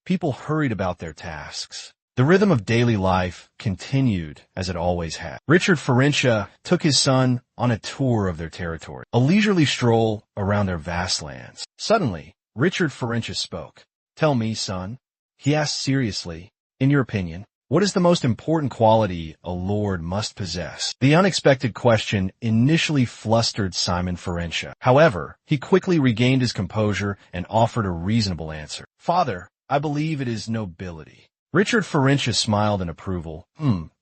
People hurried about their tasks. The rhythm of daily life continued as it always had. Richard Ferencia took his son on a tour of their territory, a leisurely stroll around their vast lands. Suddenly, Richard Ferencia spoke. "Tell me, son," he asked seriously, "in your opinion, what is the most important quality a lord must possess?" The unexpected question initially flustered Simon Ferencia. However, he quickly regained his composure and offered a reasonable answer. "Father, I believe it is nobility." Richard Ferencia smiled in approval.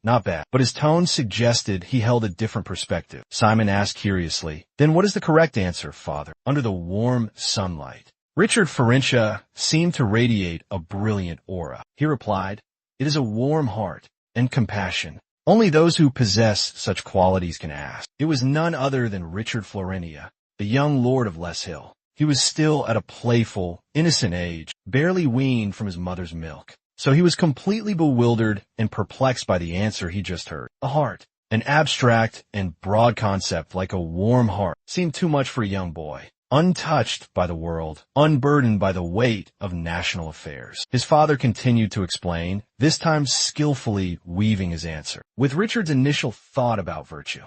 Not bad. But his tone suggested he held a different perspective. Simon asked curiously, "Then what is the correct answer, father?" Under the warm sunlight, Richard Ferencia seemed to radiate a brilliant aura. He replied, "It is a warm heart and compassion. Only those who possess such qualities can ask." It was none other than Richard Ferencia, the young lord of Les Hill. He was still at a playful, innocent age, barely weaned from his mother's milk. So he was completely bewildered and perplexed by the answer he just heard. A heart, an abstract and broad concept like a warm heart, seemed too much for a young boy, untouched by the world, unburdened by the weight of national affairs. His father continued to explain, this time skillfully weaving his answer. With Richard's initial thought about virtue,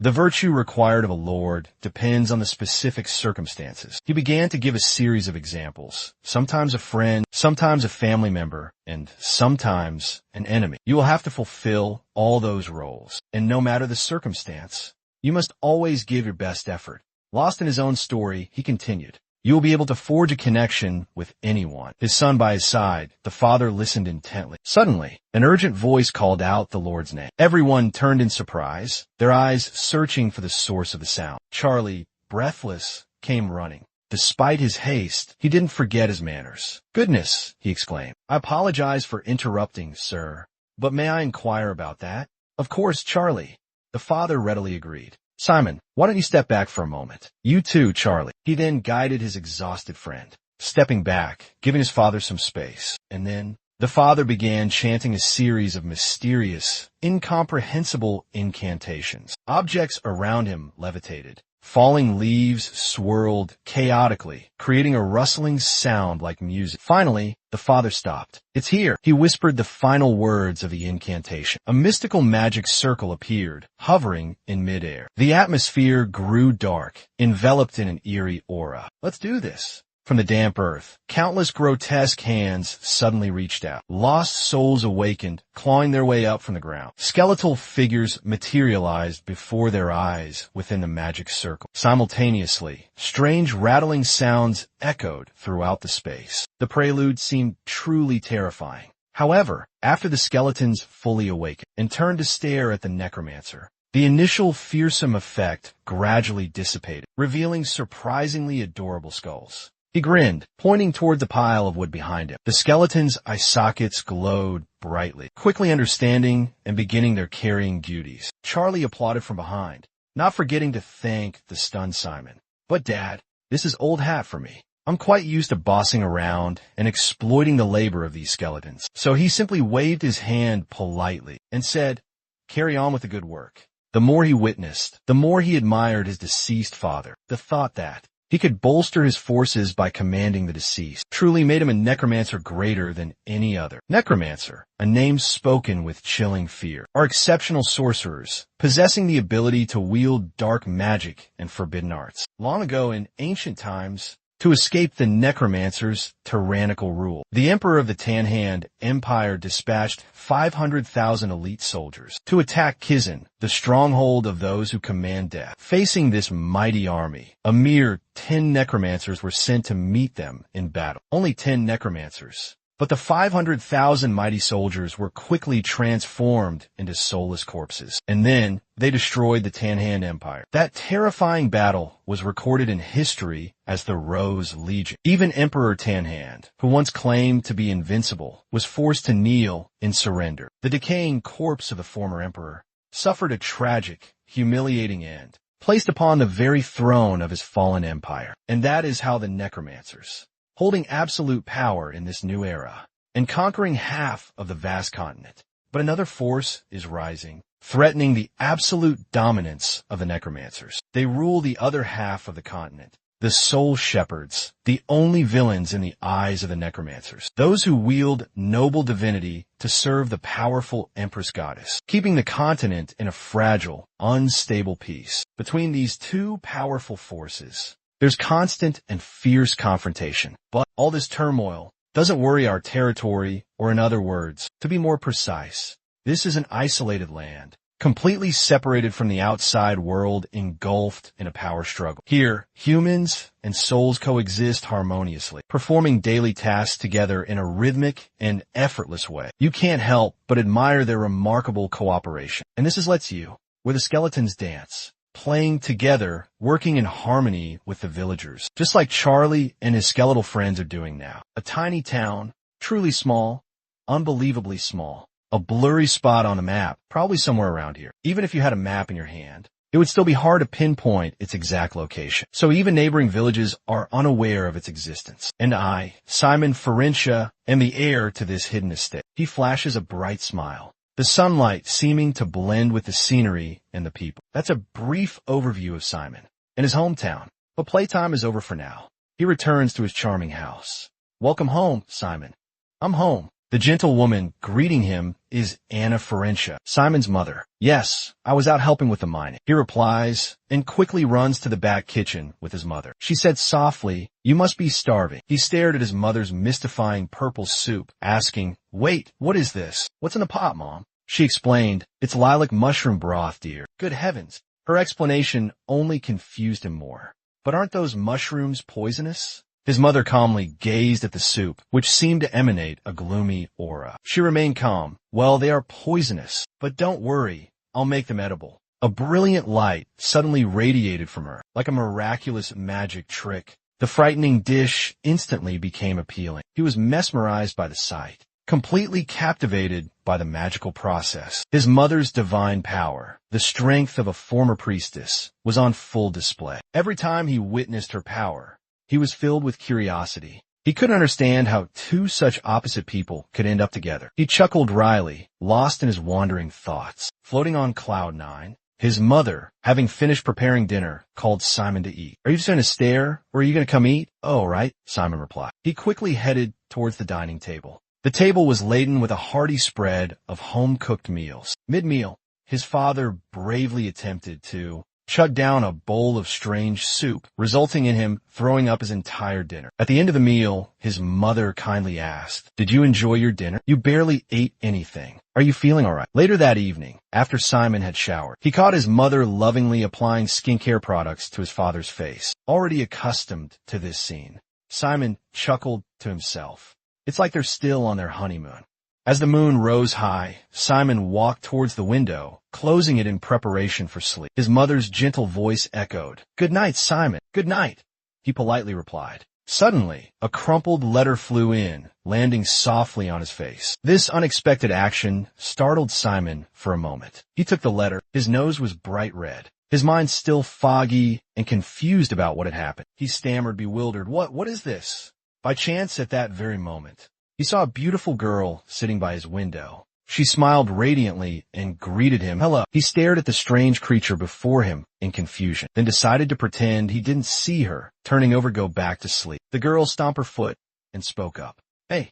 the virtue required of a lord depends on the specific circumstances. He began to give a series of examples, sometimes a friend, sometimes a family member, and sometimes an enemy. You will have to fulfill all those roles, and no matter the circumstance, you must always give your best effort. Lost in his own story, he continued, "You will be able to forge a connection with anyone." His son by his side, the father listened intently. Suddenly, an urgent voice called out the Lord's name. Everyone turned in surprise, their eyes searching for the source of the sound. Charlie, breathless, came running. Despite his haste, he didn't forget his manners. "Goodness," he exclaimed. "I apologize for interrupting, sir, but may I inquire about that?" "Of course, Charlie," the father readily agreed. "Simon, why don't you step back for a moment? You too, Charlie." He then guided his exhausted friend, stepping back, giving his father some space. And then the father began chanting a series of mysterious, incomprehensible incantations. Objects around him levitated. Falling leaves swirled chaotically, creating a rustling sound like music. Finally, the father stopped. "It's here," he whispered the final words of the incantation. A mystical magic circle appeared, hovering in midair. The atmosphere grew dark, enveloped in an eerie aura. "Let's do this." From the damp earth, countless grotesque hands suddenly reached out. Lost souls awakened, clawing their way up from the ground. Skeletal figures materialized before their eyes within the magic circle. Simultaneously, strange rattling sounds echoed throughout the space. The prelude seemed truly terrifying. However, after the skeletons fully awakened and turned to stare at the necromancer, the initial fearsome effect gradually dissipated, revealing surprisingly adorable skulls. He grinned, pointing toward the pile of wood behind him. The skeleton's eye sockets glowed brightly, quickly understanding and beginning their carrying duties. Charlie applauded from behind, not forgetting to thank the stunned Simon. "But Dad, this is old hat for me. I'm quite used to bossing around and exploiting the labor of these skeletons." So he simply waved his hand politely and said, "Carry on with the good work." The more he witnessed, the more he admired his deceased father. The thought that he could bolster his forces by commanding the deceased truly made him a necromancer greater than any other. Necromancer, a name spoken with chilling fear, are exceptional sorcerers, possessing the ability to wield dark magic and forbidden arts. Long ago in ancient times, to escape the necromancer's tyrannical rule, the Emperor of the Tanhand Empire dispatched 500,000 elite soldiers to attack Kizan, the stronghold of those who command death. Facing this mighty army, a mere 10 necromancers were sent to meet them in battle. Only 10 necromancers. But the 500,000 mighty soldiers were quickly transformed into soulless corpses. And then they destroyed the Tanhand Empire. That terrifying battle was recorded in history as the Rose Legion. Even Emperor Tanhand, who once claimed to be invincible, was forced to kneel in surrender. The decaying corpse of the former emperor suffered a tragic, humiliating end, placed upon the very throne of his fallen empire. And that is how the necromancers, holding absolute power in this new era, and conquering half of the vast continent. But another force is rising, threatening the absolute dominance of the necromancers. They rule the other half of the continent, the soul shepherds, the only villains in the eyes of the necromancers, those who wield noble divinity to serve the powerful empress goddess, keeping the continent in a fragile, unstable peace. Between these two powerful forces, there's constant and fierce confrontation. But all this turmoil doesn't worry our territory, or in other words, to be more precise, this is an isolated land, completely separated from the outside world, engulfed in a power struggle. Here, humans and souls coexist harmoniously, performing daily tasks together in a rhythmic and effortless way. You can't help but admire their remarkable cooperation. And this lets you, where the skeletons dance, playing together, working in harmony with the villagers, just like Charlie and his skeletal friends are doing now. A tiny town, truly small, unbelievably small. A blurry spot on the map, probably somewhere around here. Even if you had a map in your hand, it would still be hard to pinpoint its exact location. So even neighboring villages are unaware of its existence. And I, Simon Ferencia, am the heir to this hidden estate. He flashes a bright smile, the sunlight seeming to blend with the scenery and the people. That's a brief overview of Simon and his hometown. But playtime is over for now. He returns to his charming house. Welcome home, Simon. I'm home. The gentle woman greeting him is Anna Ferencia, Simon's mother. Yes, I was out helping with the mining. He replies and quickly runs to the back kitchen with his mother. She said softly, you must be starving. He stared at his mother's mystifying purple soup, asking, wait, what is this? What's in the pot, Mom? She explained, it's lilac mushroom broth, dear. Good heavens. Her explanation only confused him more. But aren't those mushrooms poisonous? His mother calmly gazed at the soup, which seemed to emanate a gloomy aura. She remained calm. Well, they are poisonous, but don't worry, I'll make them edible. A brilliant light suddenly radiated from her, like a miraculous magic trick. The frightening dish instantly became appealing. He was mesmerized by the sight, completely captivated by the magical process. His mother's divine power, the strength of a former priestess, was on full display. Every time he witnessed her power, he was filled with curiosity. He couldn't understand how two such opposite people could end up together. He chuckled wryly, lost in his wandering thoughts. Floating on cloud nine, his mother, having finished preparing dinner, called Simon to eat. Are you just going to stare, or are you going to come eat? Oh, right, Simon replied. He quickly headed towards the dining table. The table was laden with a hearty spread of home-cooked meals. Mid-meal, his father bravely attempted to chug down a bowl of strange soup, resulting in him throwing up his entire dinner. At the end of the meal, his mother kindly asked, did you enjoy your dinner? You barely ate anything. Are you feeling all right? Later that evening, after Simon had showered, he caught his mother lovingly applying skincare products to his father's face. Already accustomed to this scene, Simon chuckled to himself. It's like they're still on their honeymoon. As the moon rose high, Simon walked towards the window, closing it in preparation for sleep. His mother's gentle voice echoed, good night, Simon. Good night. He politely replied. Suddenly, a crumpled letter flew in, landing softly on his face. This unexpected action startled Simon for a moment. He took the letter. His nose was bright red, his mind still foggy and confused about what had happened. He stammered, bewildered. What is this? By chance, at that very moment, he saw a beautiful girl sitting by his window. She smiled radiantly and greeted him. Hello. He stared at the strange creature before him in confusion, then decided to pretend he didn't see her, turning over to go back to sleep. The girl stomped her foot and spoke up. Hey,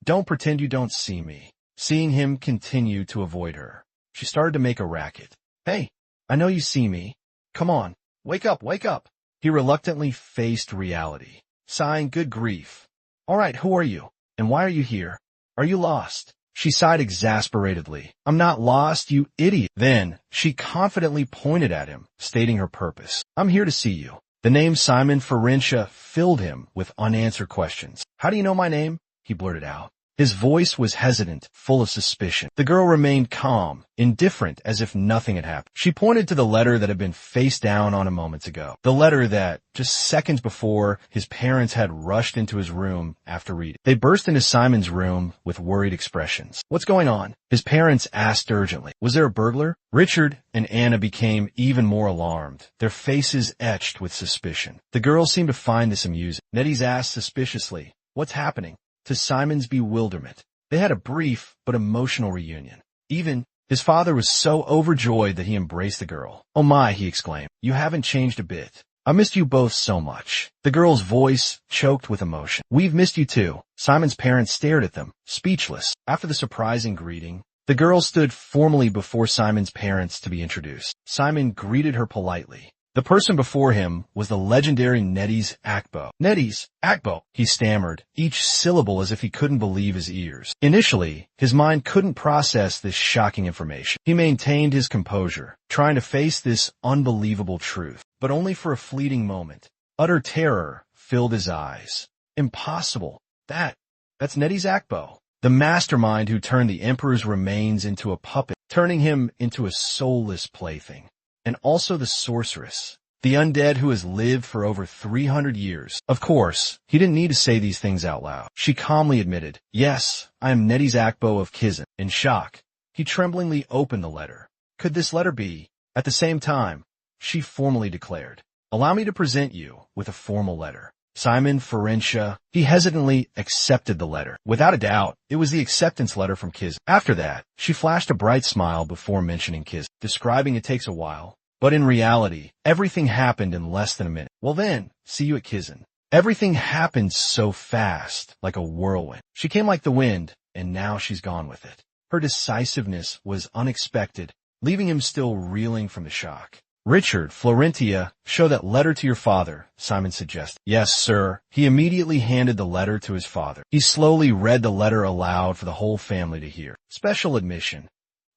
don't pretend you don't see me. Seeing him continue to avoid her, she started to make a racket. Hey, I know you see me. Come on, wake up, wake up. He reluctantly faced reality, sighing, good grief. All right, who are you? And why are you here? Are you lost? She sighed exasperatedly. I'm not lost, you idiot. Then, she confidently pointed at him, stating her purpose. I'm here to see you. The name Simon Ferencia filled him with unanswered questions. How do you know my name? He blurted out. His voice was hesitant, full of suspicion. The girl remained calm, indifferent, as if nothing had happened. She pointed to the letter that had been face down on a moment ago. The letter that, just seconds before, his parents had rushed into his room after reading. They burst into Simon's room with worried expressions. What's going on? His parents asked urgently. Was there a burglar? Richard and Anna became even more alarmed, their faces etched with suspicion. The girls seemed to find this amusing. Nettie's asked suspiciously, what's happening? To Simon's bewilderment, they had a brief but emotional reunion. Even his father was so overjoyed that he embraced the girl. Oh my, he exclaimed, you haven't changed a bit. I missed you both so much. The girl's voice choked with emotion. We've missed you too. Simon's parents stared at them, speechless. After the surprising greeting, the girl stood formally before Simon's parents to be introduced. Simon greeted her politely. The person before him was the legendary Nettie's Akbo. Nettie's Akbo, he stammered, each syllable as if he couldn't believe his ears. Initially, his mind couldn't process this shocking information. He maintained his composure, trying to face this unbelievable truth, but only for a fleeting moment. Utter terror filled his eyes. Impossible. That's Nettie's Akbo, the mastermind who turned the Emperor's remains into a puppet, turning him into a soulless plaything. And also the sorceress, the undead who has lived for over 300 years. Of course, he didn't need to say these things out loud. She calmly admitted, yes, I am Nettie's Akbo of Kizan. In shock, he tremblingly opened the letter. Could this letter be? At the same time, she formally declared, allow me to present you with a formal letter. Simon Ferencia, he hesitantly accepted the letter. Without a doubt, it was the acceptance letter from Kizan. After that, she flashed a bright smile before mentioning Kizan, describing it takes a while. But in reality, everything happened in less than a minute. Well then, see you at Kizan. Everything happened so fast, like a whirlwind. She came like the wind, and now she's gone with it. Her decisiveness was unexpected, leaving him still reeling from the shock. Richard, Florentia, show that letter to your father, Simon suggested. Yes, sir. He immediately handed the letter to his father. He slowly read the letter aloud for the whole family to hear. Special admission.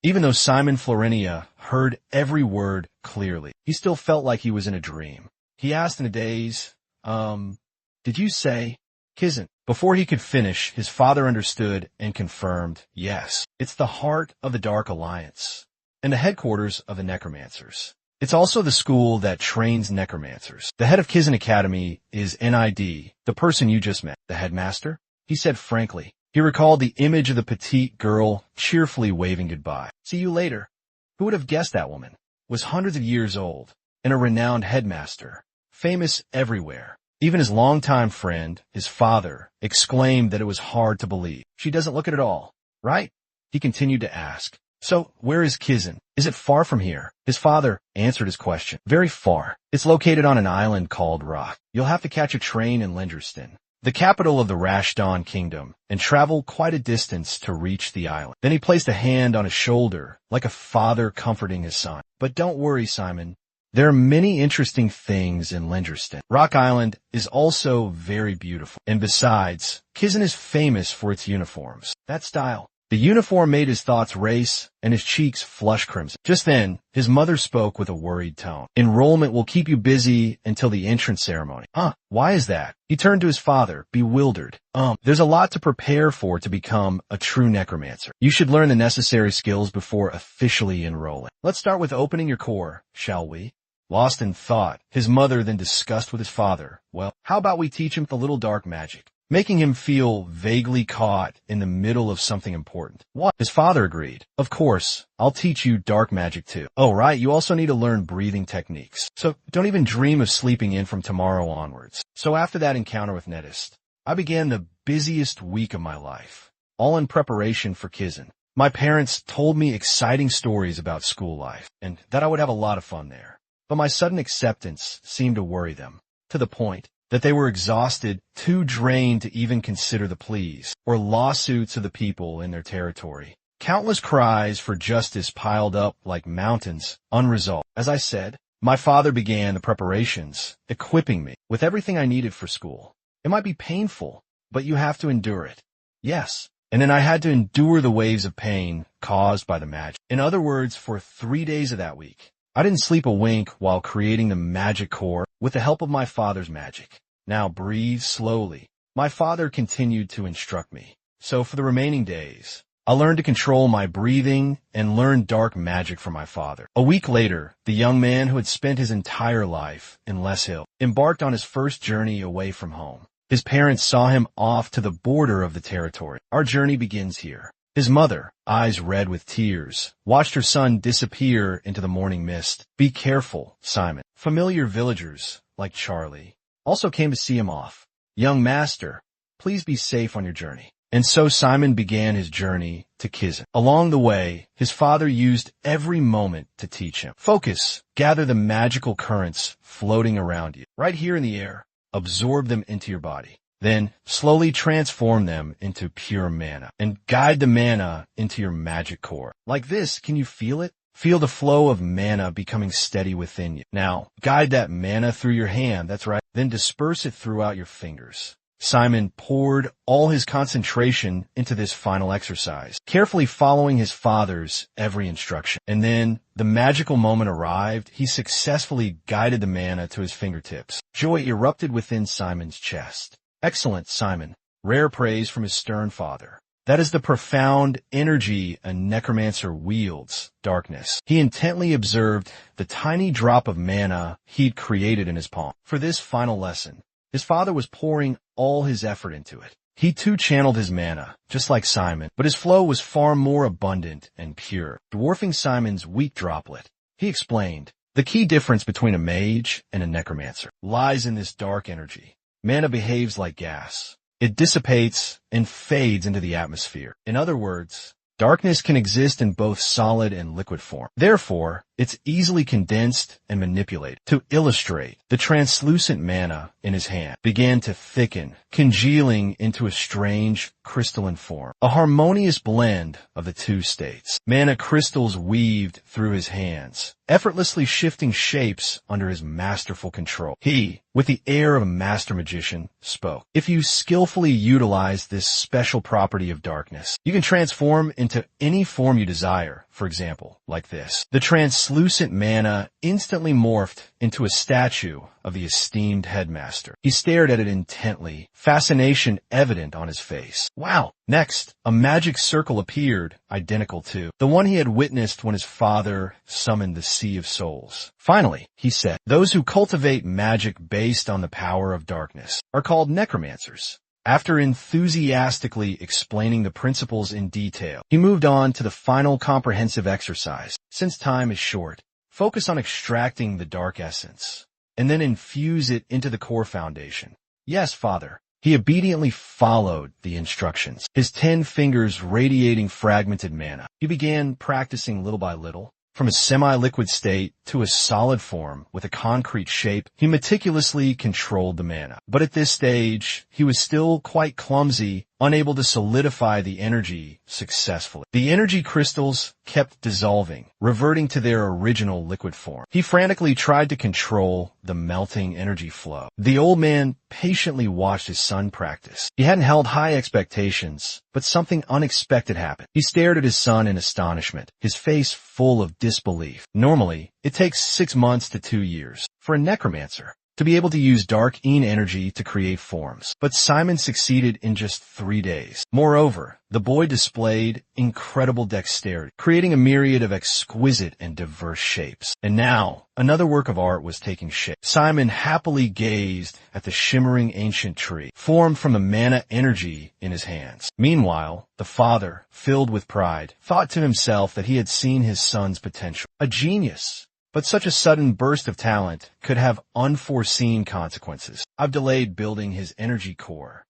Even though Simon Florentia heard every word clearly, he still felt like he was in a dream. He asked in a daze, did you say Kizan? Before he could finish, his father understood and confirmed, yes, it's the heart of the Dark Alliance and the headquarters of the Necromancers. It's also the school that trains necromancers. The head of Kizan Academy is NID, the person you just met. The headmaster? He said frankly. He recalled the image of the petite girl cheerfully waving goodbye. See you later. Who would have guessed that woman was hundreds of years old and a renowned headmaster, famous everywhere. Even his longtime friend, his father, exclaimed that it was hard to believe. She doesn't look it at all, right? He continued to ask. So, where is Kizan? Is it far from here? His father answered his question. Very far. It's located on an island called Rock. You'll have to catch a train in Lengerston, the capital of the Rashdon Kingdom, and travel quite a distance to reach the island. Then he placed a hand on his shoulder, like a father comforting his son. But don't worry, Simon. There are many interesting things in Lengerston. Rock Island is also very beautiful. And besides, Kizan is famous for its uniforms. That style. The uniform made his thoughts race and his cheeks flush crimson. Just then, his mother spoke with a worried tone. Enrollment will keep you busy until the entrance ceremony. Huh? Why is that? He turned to his father, bewildered. There's a lot to prepare for to become a true necromancer. You should learn the necessary skills before officially enrolling. Let's start with opening your core, shall we? Lost in thought, his mother then discussed with his father. Well, how about we teach him the little dark magic? Making him feel vaguely caught in the middle of something important. What? His father agreed. Of course, I'll teach you dark magic too. Oh, right, you also need to learn breathing techniques. So don't even dream of sleeping in from tomorrow onwards. So after that encounter with Nettist, I began the busiest week of my life, all in preparation for Kizan. My parents told me exciting stories about school life, and that I would have a lot of fun there. But my sudden acceptance seemed to worry them, to the point that they were exhausted, too drained to even consider the pleas or lawsuits of the people in their territory. Countless cries for justice piled up like mountains, unresolved. As I said, my father began the preparations, equipping me with everything I needed for school. It might be painful, but you have to endure it. Yes. And then I had to endure the waves of pain caused by the magic. In other words, for 3 days of that week, I didn't sleep a wink while creating the magic core with the help of my father's magic. Now breathe slowly. My father continued to instruct me. So for the remaining days, I learned to control my breathing and learn dark magic from my father. A week later, the young man who had spent his entire life in Les Hill embarked on his first journey away from home. His parents saw him off to the border of the territory. Our journey begins here. His mother, eyes red with tears, watched her son disappear into the morning mist. Be careful, Simon. Familiar villagers, like Charlie, also came to see him off. Young master, please be safe on your journey. And so Simon began his journey to Kizan. Along the way, his father used every moment to teach him. Focus. Gather the magical currents floating around you. Right here in the air. Absorb them into your body. Then slowly transform them into pure mana. And guide the mana into your magic core. Like this, can you feel it? Feel the flow of mana becoming steady within you. Now, guide that mana through your hand, that's right. Then disperse it throughout your fingers. Simon poured all his concentration into this final exercise, carefully following his father's every instruction. And then, the magical moment arrived. He successfully guided the mana to his fingertips. Joy erupted within Simon's chest. Excellent, Simon. Rare praise from his stern father. That is the profound energy a necromancer wields, darkness. He intently observed the tiny drop of mana he'd created in his palm. For this final lesson, his father was pouring all his effort into it. He too channeled his mana, just like Simon, but his flow was far more abundant and pure, dwarfing Simon's weak droplet. He explained, the key difference between a mage and a necromancer lies in this dark energy. Mana behaves like gas. It dissipates and fades into the atmosphere. In other words, darkness can exist in both solid and liquid form. Therefore, it's easily condensed and manipulated. To illustrate, the translucent mana in his hand began to thicken, congealing into a strange crystalline form, a harmonious blend of the two states. Mana crystals weaved through his hands, effortlessly shifting shapes under his masterful control. He, with the air of a master magician, spoke. If you skillfully utilize this special property of darkness, you can transform into any form you desire. For example, like this. The translucent mana instantly morphed into a statue of the esteemed headmaster. He stared at it intently, fascination evident on his face. Wow! Next, a magic circle appeared, identical to the one he had witnessed when his father summoned the Sea of Souls. Finally, he said, those who cultivate magic based on the power of darkness are called necromancers. After enthusiastically explaining the principles in detail, he moved on to the final comprehensive exercise. Since time is short, focus on extracting the dark essence, and then infuse it into the core foundation. Yes, Father. He obediently followed the instructions, his 10 fingers radiating fragmented mana. He began practicing little by little. From a semi-liquid state to a solid form with a concrete shape, he meticulously controlled the mana. But at this stage, he was still quite clumsy, unable to solidify the energy successfully. The energy crystals kept dissolving, reverting to their original liquid form. He frantically tried to control the melting energy flow. The old man patiently watched his son practice. He hadn't held high expectations, but something unexpected happened. He stared at his son in astonishment, his face full of disbelief. Normally, it takes 6 months to 2 years for a necromancer to be able to use dark energy to create forms. But Simon succeeded in just 3 days. Moreover, the boy displayed incredible dexterity, creating a myriad of exquisite and diverse shapes. And now, another work of art was taking shape. Simon happily gazed at the shimmering ancient tree, formed from the mana energy in his hands. Meanwhile, the father, filled with pride, thought to himself that he had seen his son's potential. A genius! But such a sudden burst of talent could have unforeseen consequences. I've delayed building his energy core.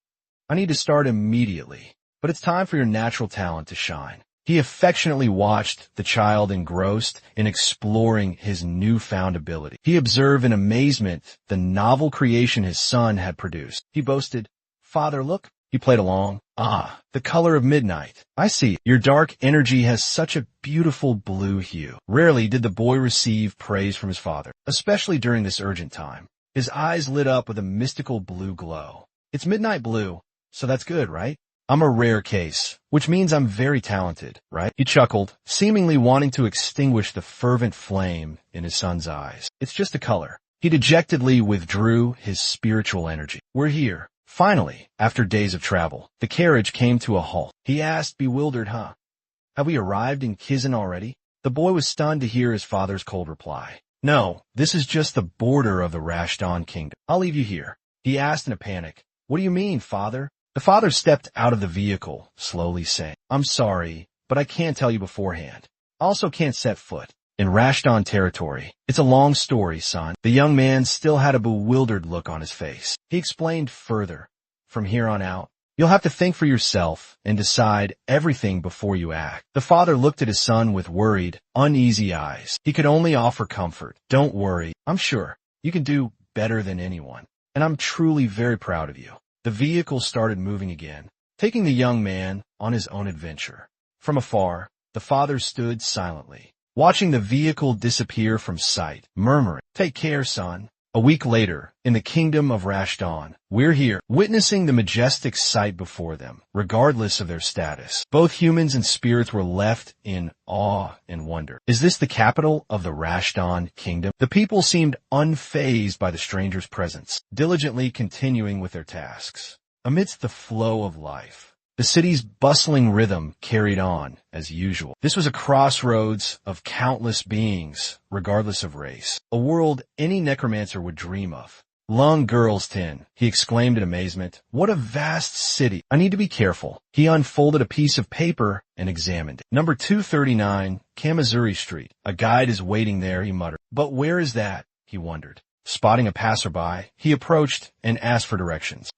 I need to start immediately. But it's time for your natural talent to shine. He affectionately watched the child engrossed in exploring his newfound ability. He observed in amazement the novel creation his son had produced. He boasted, "Father, look." He played along. "Ah, the color of midnight. I see. Your dark energy has such a beautiful blue hue." Rarely did the boy receive praise from his father, especially during this urgent time. His eyes lit up with a mystical blue glow. "It's midnight blue, so that's good, right? I'm a rare case, which means I'm very talented, right?" He chuckled, seemingly wanting to extinguish the fervent flame in his son's eyes. "It's just a color." He dejectedly withdrew his spiritual energy. "We're here." Finally, after days of travel, the carriage came to a halt. He asked, bewildered, "Have we arrived in Kizan already?" The boy was stunned to hear his father's cold reply. "No, this is just the border of the Rashdon kingdom. I'll leave you here." He asked in a panic, "What do you mean, father?" The father stepped out of the vehicle, slowly saying, "I'm sorry, but I can't tell you beforehand. I also can't set foot in Rashdon territory. It's a long story, son." The young man still had a bewildered look on his face. He explained further, "From here on out, You'll have to think for yourself and decide everything before you act. The father looked at his son with worried, uneasy eyes. He could only offer comfort. Don't worry. I'm sure you can do better than anyone, and I'm truly very proud of you. The vehicle started moving again, taking the young man on his own adventure. From afar, the father stood silently, watching the vehicle disappear from sight, murmuring, "Take care, son." A week later, in the kingdom of Rashdon, we're here, witnessing the majestic sight before them, regardless of their status. Both humans and spirits were left in awe and wonder. Is this the capital of the Rashdon kingdom? The people seemed unfazed by the stranger's presence, diligently continuing with their tasks. Amidst the flow of life, the city's bustling rhythm carried on as usual. This was a crossroads of countless beings, regardless of race. A world any necromancer would dream of. "Lung Girls 10, he exclaimed in amazement. "What a vast city. I need to be careful." He unfolded a piece of paper and examined it. "Number 239, Kamazuri Street. A guide is waiting there," he muttered. "But where is that?" he wondered. Spotting a passerby, he approached and asked for directions.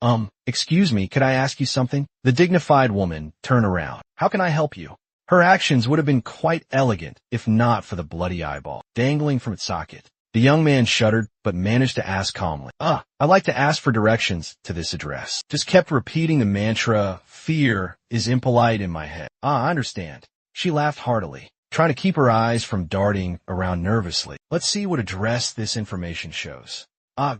Excuse me, could I ask you something?" The dignified woman turned around. "How can I help you?" Her actions would have been quite elegant if not for the bloody eyeball dangling from its socket. The young man shuddered, but managed to ask calmly, "I'd like to ask for directions to this address." Just kept repeating the mantra, "Fear is impolite," in my head. "I understand." She laughed heartily, trying to keep her eyes from darting around nervously. "Let's see what address this information shows."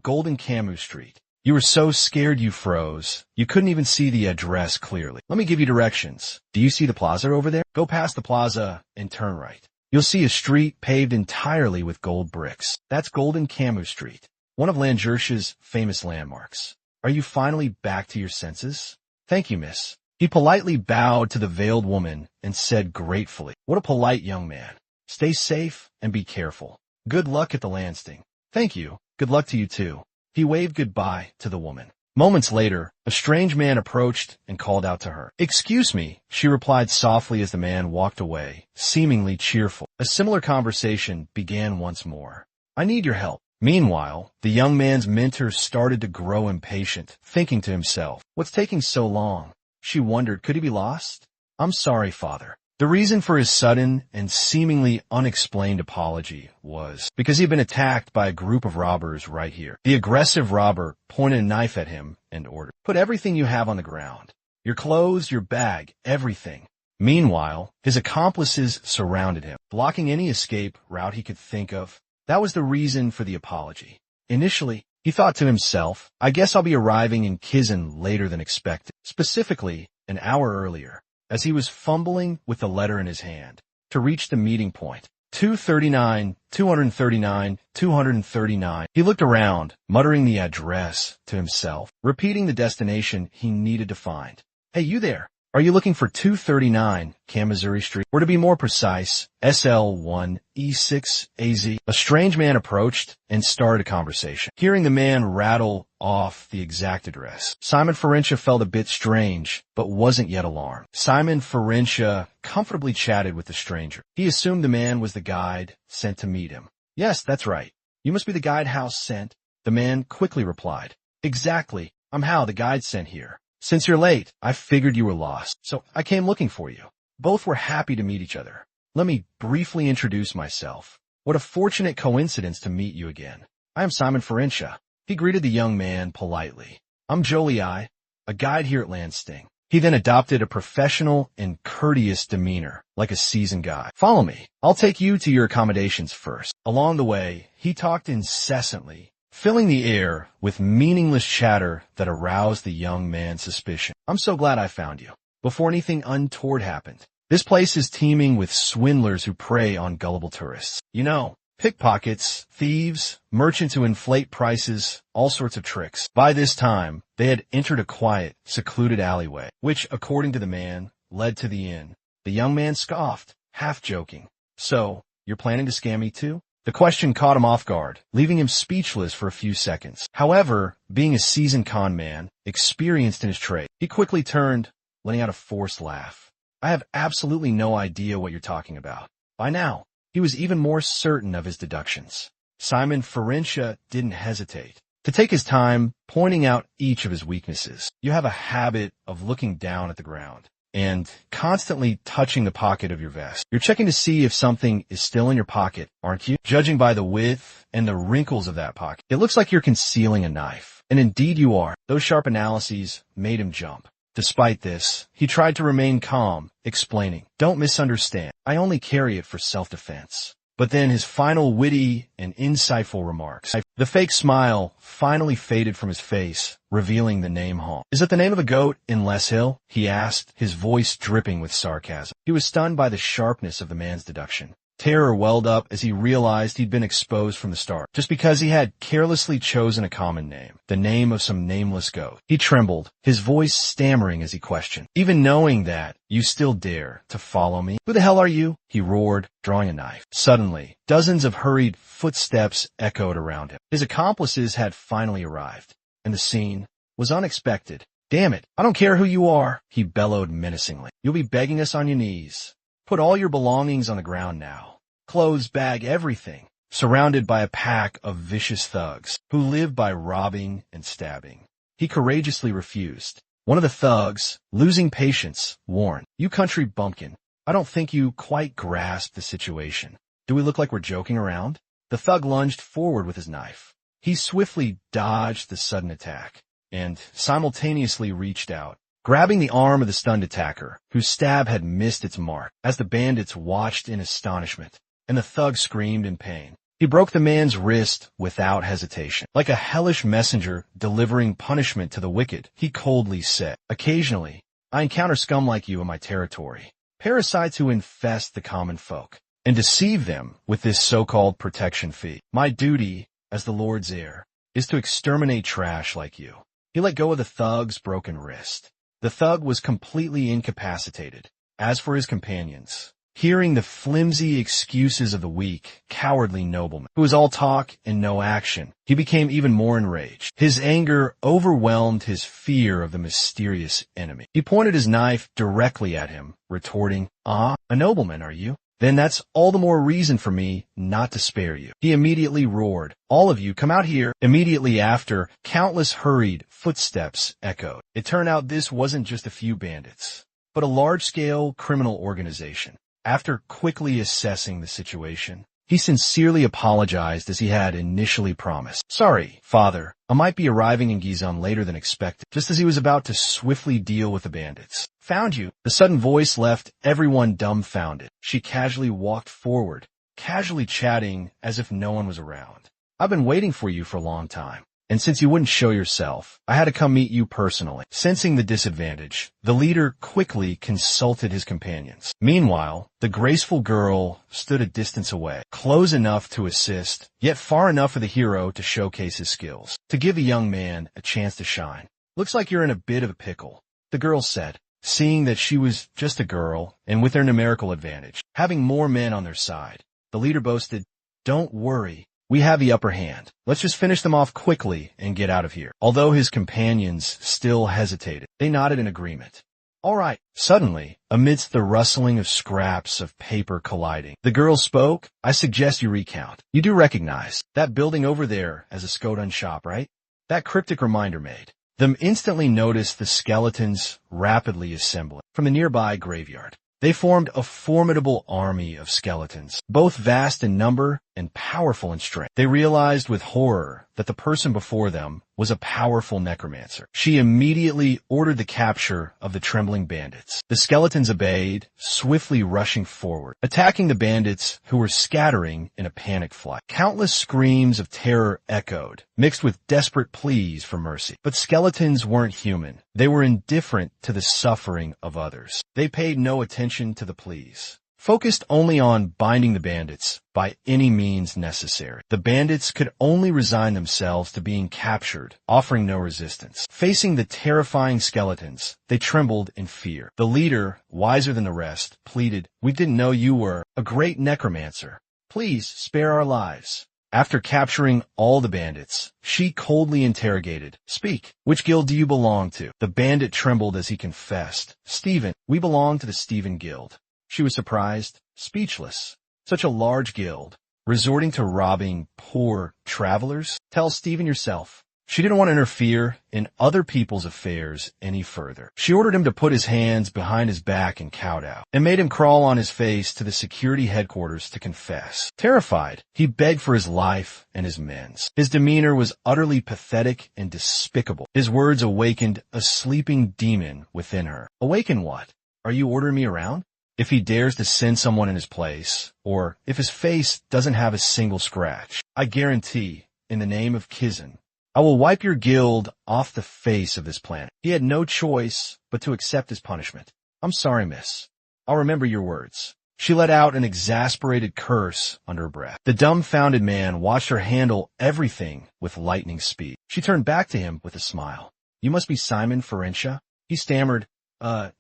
Golden Camus Street. "You were so scared you froze. You couldn't even see the address clearly. Let me give you directions. Do you see the plaza over there? Go past the plaza and turn right. You'll see a street paved entirely with gold bricks. That's Golden Camus Street, one of Langersha's famous landmarks. Are you finally back to your senses?" "Thank you, miss." He politely bowed to the veiled woman and said gratefully, "What a polite young man. Stay safe and be careful. Good luck at the Lansing." "Thank you. Good luck to you too." He waved goodbye to the woman. Moments later, a strange man approached and called out to her. "Excuse me," she replied softly as the man walked away, seemingly cheerful. A similar conversation began once more. "I need your help." Meanwhile, the young man's mentor started to grow impatient, thinking to himself, "What's taking so long?" She wondered, could he be lost? "I'm sorry, father." The reason for his sudden and seemingly unexplained apology was because he had been attacked by a group of robbers right here. The aggressive robber pointed a knife at him and ordered, "Put everything you have on the ground. Your clothes, your bag, everything." Meanwhile, his accomplices surrounded him, blocking any escape route he could think of. That was the reason for the apology. Initially, he thought to himself, "I guess I'll be arriving in Kizan later than expected," specifically an hour earlier, as he was fumbling with the letter in his hand to reach the meeting point. 239, 239, 239. He looked around, muttering the address to himself, repeating the destination he needed to find. "Hey, you there. Are you looking for 239 Kamazuri Street? Or to be more precise, SL1E6AZ. A strange man approached and started a conversation. Hearing the man rattle off the exact address, Simon Ferencia felt a bit strange, but wasn't yet alarmed. Simon Ferencia comfortably chatted with the stranger. He assumed the man was the guide sent to meet him. "Yes, that's right. You must be the guide House sent." The man quickly replied, "Exactly. I'm Hal, the guide sent here. Since you're late, I figured you were lost, so I came looking for you." Both were happy to meet each other. "Let me briefly introduce myself. What a fortunate coincidence to meet you again. I am Simon Ferencia." He greeted the young man politely. "I'm Jolie, a guide here at Lansing." He then adopted a professional and courteous demeanor, like a seasoned guide. "Follow me. I'll take you to your accommodations first." Along the way, he talked incessantly, filling the air with meaningless chatter that aroused the young man's suspicion. "I'm so glad I found you. Before anything untoward happened, this place is teeming with swindlers who prey on gullible tourists. You know, pickpockets, thieves, merchants who inflate prices, all sorts of tricks." By this time, they had entered a quiet, secluded alleyway, which, according to the man, led to the inn. The young man scoffed, half joking. "So, you're planning to scam me too?" The question caught him off guard, leaving him speechless for a few seconds. However, being a seasoned con man, experienced in his trade, he quickly turned, letting out a forced laugh. "I have absolutely no idea what you're talking about." By now, he was even more certain of his deductions. Simon Ferencia didn't hesitate. to take his time pointing out each of his weaknesses. You have a habit of looking down at the ground and constantly touching the pocket of your vest. You're checking to see if something is still in your pocket, aren't you? Judging by the width and the wrinkles of that pocket, it looks like you're concealing a knife. And indeed you are. Those sharp analyses made him jump. Despite this, he tried to remain calm, explaining, "Don't misunderstand. I only carry it for self-defense." But then his final witty and insightful remarks. The fake smile finally faded from his face, revealing the name Hong. "Is it the name of a goat in Les Hill?" he asked, his voice dripping with sarcasm. He was stunned by the sharpness of the man's deduction. Terror welled up as he realized he'd been exposed from the start, just because he had carelessly chosen a common name, the name of some nameless goat. He trembled, his voice stammering as he questioned, "Even knowing that, you still dare to follow me? Who the hell are you?" he roared, drawing a knife. Suddenly, dozens of hurried footsteps echoed around him. His accomplices had finally arrived, and the scene was unexpected. "Damn it, I don't care who you are," he bellowed menacingly. "You'll be begging us on your knees. Put all your belongings on the ground now. Clothes, bag, everything." Surrounded by a pack of vicious thugs who lived by robbing and stabbing, he courageously refused. One of the thugs, losing patience, warned, "You country bumpkin, I don't think you quite grasp the situation. Do we look like we're joking around?" The thug lunged forward with his knife. He swiftly dodged the sudden attack and simultaneously reached out, grabbing the arm of the stunned attacker, whose stab had missed its mark, as the bandits watched in astonishment, and the thug screamed in pain. He broke the man's wrist without hesitation. Like a hellish messenger delivering punishment to the wicked, he coldly said, "Occasionally, I encounter scum like you in my territory, parasites who infest the common folk, and deceive them with this so-called protection fee. My duty, as the Lord's heir, is to exterminate trash like you." He let go of the thug's broken wrist. The thug was completely incapacitated. As for his companions, hearing the flimsy excuses of the weak, cowardly nobleman, who was all talk and no action, he became even more enraged. His anger overwhelmed his fear of the mysterious enemy. He pointed his knife directly at him, retorting, "Ah, a nobleman, are you? Then that's all the more reason for me not to spare you." He immediately roared, "All of you, come out here." Immediately after, countless hurried footsteps echoed. It turned out this wasn't just a few bandits, but a large-scale criminal organization. After quickly assessing the situation, he sincerely apologized as he had initially promised. "Sorry, father, I might be arriving in Gizon later than expected," just as he was about to swiftly deal with the bandits. "Found you." The sudden voice left everyone dumbfounded. She casually walked forward, casually chatting as if no one was around. "I've been waiting for you for a long time. And since you wouldn't show yourself, I had to come meet you personally." Sensing the disadvantage, the leader quickly consulted his companions. Meanwhile, the graceful girl stood a distance away, close enough to assist, yet far enough for the hero to showcase his skills, to give a young man a chance to shine. "Looks like you're in a bit of a pickle," the girl said, seeing that she was just a girl and with their numerical advantage, having more men on their side. The leader boasted, "Don't worry. We have the upper hand. Let's just finish them off quickly and get out of here." Although his companions still hesitated, they nodded in agreement. "All right." Suddenly, amidst the rustling of scraps of paper colliding, the girl spoke, "I suggest you recount. You do recognize that building over there as a Skodun shop, right?" That cryptic reminder made them instantly notice the skeletons rapidly assembling from the nearby graveyard. They formed a formidable army of skeletons, both vast in number and powerful in strength. They realized with horror that the person before them was a powerful necromancer. She immediately ordered the capture of the trembling bandits. The skeletons obeyed, swiftly rushing forward, attacking the bandits who were scattering in a panic flight. Countless screams of terror echoed, mixed with desperate pleas for mercy. But skeletons weren't human. They were indifferent to the suffering of others. They paid no attention to the pleas, focused only on binding the bandits by any means necessary. The bandits could only resign themselves to being captured, offering no resistance. Facing the terrifying skeletons, they trembled in fear. The leader, wiser than the rest, pleaded, "We didn't know you were a great necromancer. Please spare our lives." After capturing all the bandits, she coldly interrogated, "Speak, which guild do you belong to?" The bandit trembled as he confessed, "Stephen, we belong to the Stephen Guild." She was surprised, speechless. Such a large guild, resorting to robbing poor travelers? "Tell Stephen yourself." She didn't want to interfere in other people's affairs any further. She ordered him to put his hands behind his back and kowtow, and made him crawl on his face to the security headquarters to confess. Terrified, he begged for his life and his men's. His demeanor was utterly pathetic and despicable. His words awakened a sleeping demon within her. Awaken what? Are you ordering me around? If he dares to send someone in his place, or if his face doesn't have a single scratch, I guarantee, in the name of Kizan, I will wipe your guild off the face of this planet. He had no choice but to accept his punishment. I'm sorry, miss. I'll remember your words. She let out an exasperated curse under her breath. The dumbfounded man watched her handle everything with lightning speed. She turned back to him with a smile. You must be Simon Ferencia? He stammered,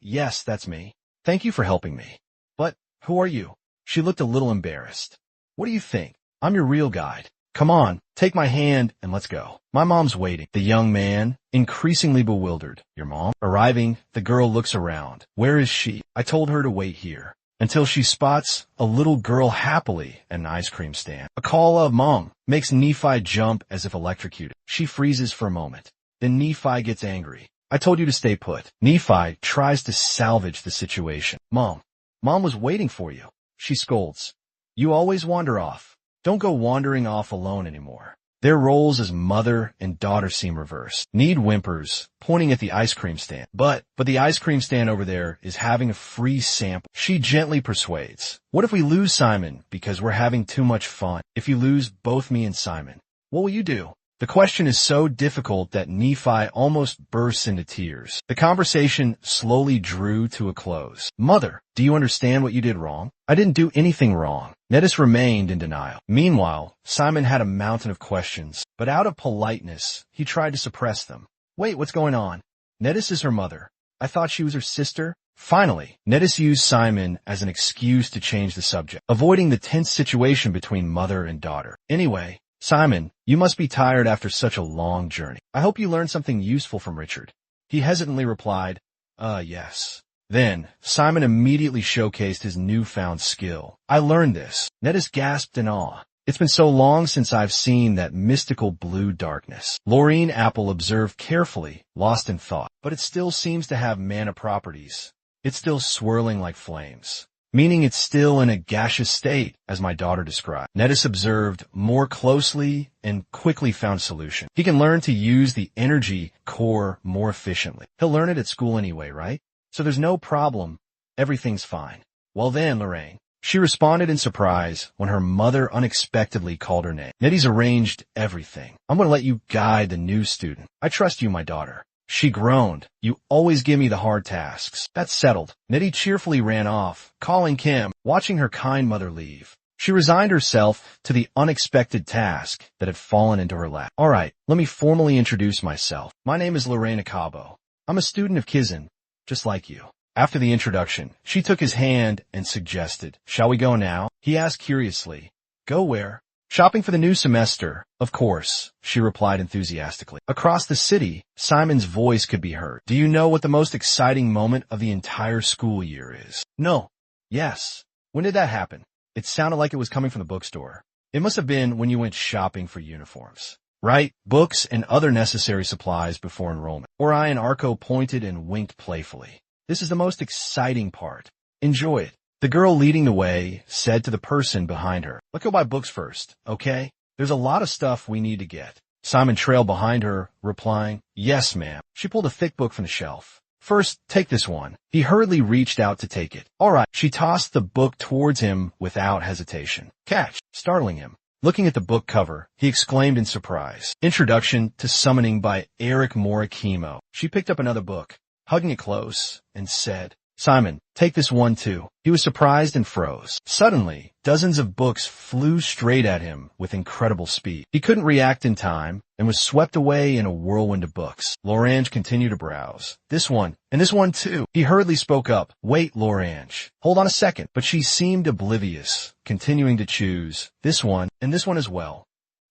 yes, that's me. Thank you for helping me. But who are you? She looked a little embarrassed. What do you think? I'm your real guide. Come on, take my hand and let's go. My mom's waiting. The young man, increasingly bewildered. Your mom? Arriving, the girl looks around. Where is she? I told her to wait here. Until she spots a little girl happily at an ice cream stand. A call of Mom makes Nephi jump as if electrocuted. She freezes for a moment. Then Nephi gets angry. I told you to stay put. Nephi tries to salvage the situation. Mom was waiting for you. She scolds. You always wander off. Don't go wandering off alone anymore. Their roles as mother and daughter seem reversed. Need whimpers, pointing at the ice cream stand. But the ice cream stand over there is having a free sample. She gently persuades. What if we lose Simon because we're having too much fun? If you lose both me and Simon, what will you do? The question is so difficult that Nephi almost bursts into tears. The conversation slowly drew to a close. Mother, do you understand what you did wrong? I didn't do anything wrong. Nettis remained in denial. Meanwhile, Simon had a mountain of questions, but out of politeness, he tried to suppress them. Wait, what's going on? Nettis is her mother. I thought she was her sister. Finally, Nettis used Simon as an excuse to change the subject, avoiding the tense situation between mother and daughter. Anyway, Simon, you must be tired after such a long journey. I hope you learned something useful from Richard. He hesitantly replied, yes. Then, Simon immediately showcased his newfound skill. I learned this. Nettis gasped in awe. It's been so long since I've seen that mystical blue darkness. Laureen Apple observed carefully, lost in thought. But it still seems to have mana properties. It's still swirling like flames. Meaning it's still in a gaseous state, as my daughter described. Nettis observed more closely and quickly found solution. He can learn to use the energy core more efficiently. He'll learn it at school anyway, right? So there's no problem. Everything's fine. Well then, Lorraine. She responded in surprise when her mother unexpectedly called her name. Nettie's arranged everything. I'm going to let you guide the new student. I trust you, my daughter. She groaned. You always give me the hard tasks. That's settled. Nettie cheerfully ran off, calling Kim, watching her kind mother leave. She resigned herself to the unexpected task that had fallen into her lap. All right, let me formally introduce myself. My name is Lorena Cabo. I'm a student of Kizan, just like you. After the introduction, she took his hand and suggested, shall we go now? He asked curiously. Go where? Shopping for the new semester, of course, she replied enthusiastically. Across the city, Simon's voice could be heard. Do you know what the most exciting moment of the entire school year is? No. Yes. When did that happen? It sounded like it was coming from the bookstore. It must have been when you went shopping for uniforms. Right? Books and other necessary supplies before enrollment. Ori and Arco pointed and winked playfully. This is the most exciting part. Enjoy it. The girl leading the way said to the person behind her, let's go buy books first, okay? There's a lot of stuff we need to get. Simon trailed behind her, replying, yes, ma'am. She pulled a thick book from the shelf. First, take this one. He hurriedly reached out to take it. All right. She tossed the book towards him without hesitation. Catch, startling him. Looking at the book cover, he exclaimed in surprise. Introduction to Summoning by Eric Morikimo. She picked up another book, hugging it close, and said, Simon, take this one too. He was surprised and froze. Suddenly, dozens of books flew straight at him with incredible speed. He couldn't react in time and was swept away in a whirlwind of books. Lorange continued to browse. This one, and this one too. He hurriedly spoke up. Wait, Lorange. Hold on a second. But she seemed oblivious, continuing to choose this one and this one as well.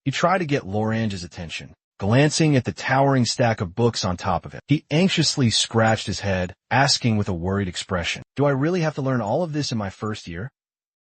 He tried to get Lorange's attention. Glancing at the towering stack of books on top of him, he anxiously scratched his head, asking with a worried expression, do I really have to learn all of this in my first year?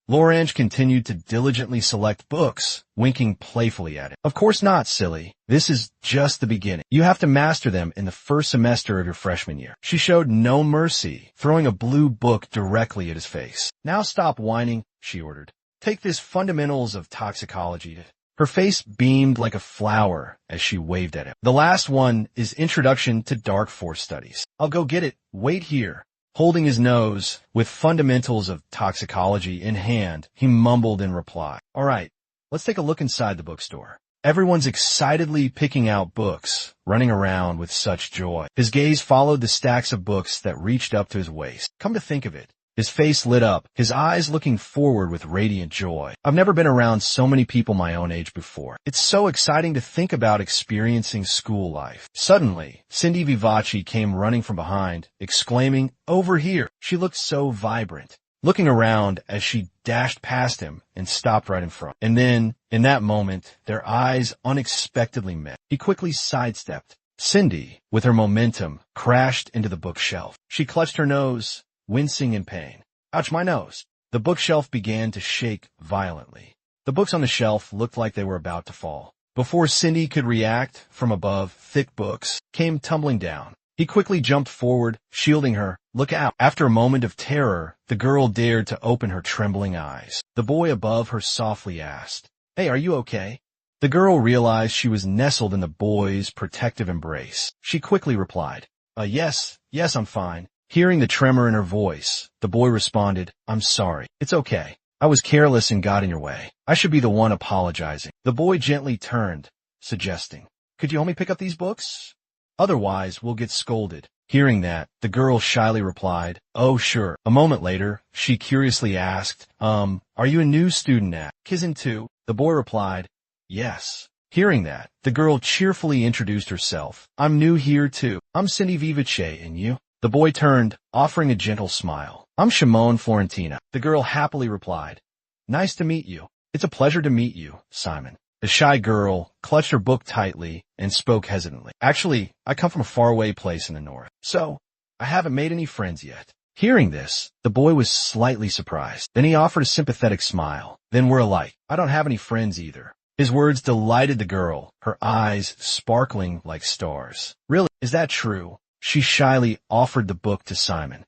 Lorange continued to diligently select books, winking playfully at it. Of course not, silly. This is just the beginning. You have to master them in the first semester of your freshman year. She showed no mercy, throwing a blue book directly at his face. Now stop whining, she ordered. Take this Fundamentals of Toxicology. Her face beamed like a flower as she waved at him. The last one is Introduction to Dark Force Studies. I'll go get it. Wait here. Holding his nose, with Fundamentals of Toxicology in hand, he mumbled in reply. All right, let's take a look inside the bookstore. Everyone's excitedly picking out books, running around with such joy. His gaze followed the stacks of books that reached up to his waist. Come to think of it, his face lit up, his eyes looking forward with radiant joy. I've never been around so many people my own age before. It's so exciting to think about experiencing school life. Suddenly, Cindy Vivace came running from behind, exclaiming, over here. She looked so vibrant. Looking around as she dashed past him and stopped right in front. And then, in that moment, their eyes unexpectedly met. He quickly sidestepped. Cindy, with her momentum, crashed into the bookshelf. She clutched her nose, wincing in pain. Ouch, my nose. The bookshelf began to shake violently. The books on the shelf looked like they were about to fall. Before Cindy could react, from above, thick books came tumbling down. He quickly jumped forward, shielding her. Look out. After a moment of terror, the girl dared to open her trembling eyes. The boy above her softly asked, Hey, are you okay? The girl realized she was nestled in the boy's protective embrace. She quickly replied, yes, I'm fine. Hearing the tremor in her voice, the boy responded, I'm sorry. It's okay. I was careless and got in your way. I should be the one apologizing. The boy gently turned, suggesting, Could you help me pick up these books? Otherwise, we'll get scolded. Hearing that, the girl shyly replied, Oh, sure. A moment later, she curiously asked, are you a new student at Kizin 2? The boy replied, Yes. Hearing that, the girl cheerfully introduced herself. I'm new here too. I'm Cindy Vivace, and you? The boy turned, offering a gentle smile. I'm Shimon Florentina. The girl happily replied, Nice to meet you. It's a pleasure to meet you, Simon. The shy girl clutched her book tightly and spoke hesitantly. Actually, I come from a faraway place in the north, so I haven't made any friends yet. Hearing this, the boy was slightly surprised. Then he offered a sympathetic smile. Then we're alike. I don't have any friends either. His words delighted the girl, her eyes sparkling like stars. Really? Is that true? She shyly offered the book to Simon.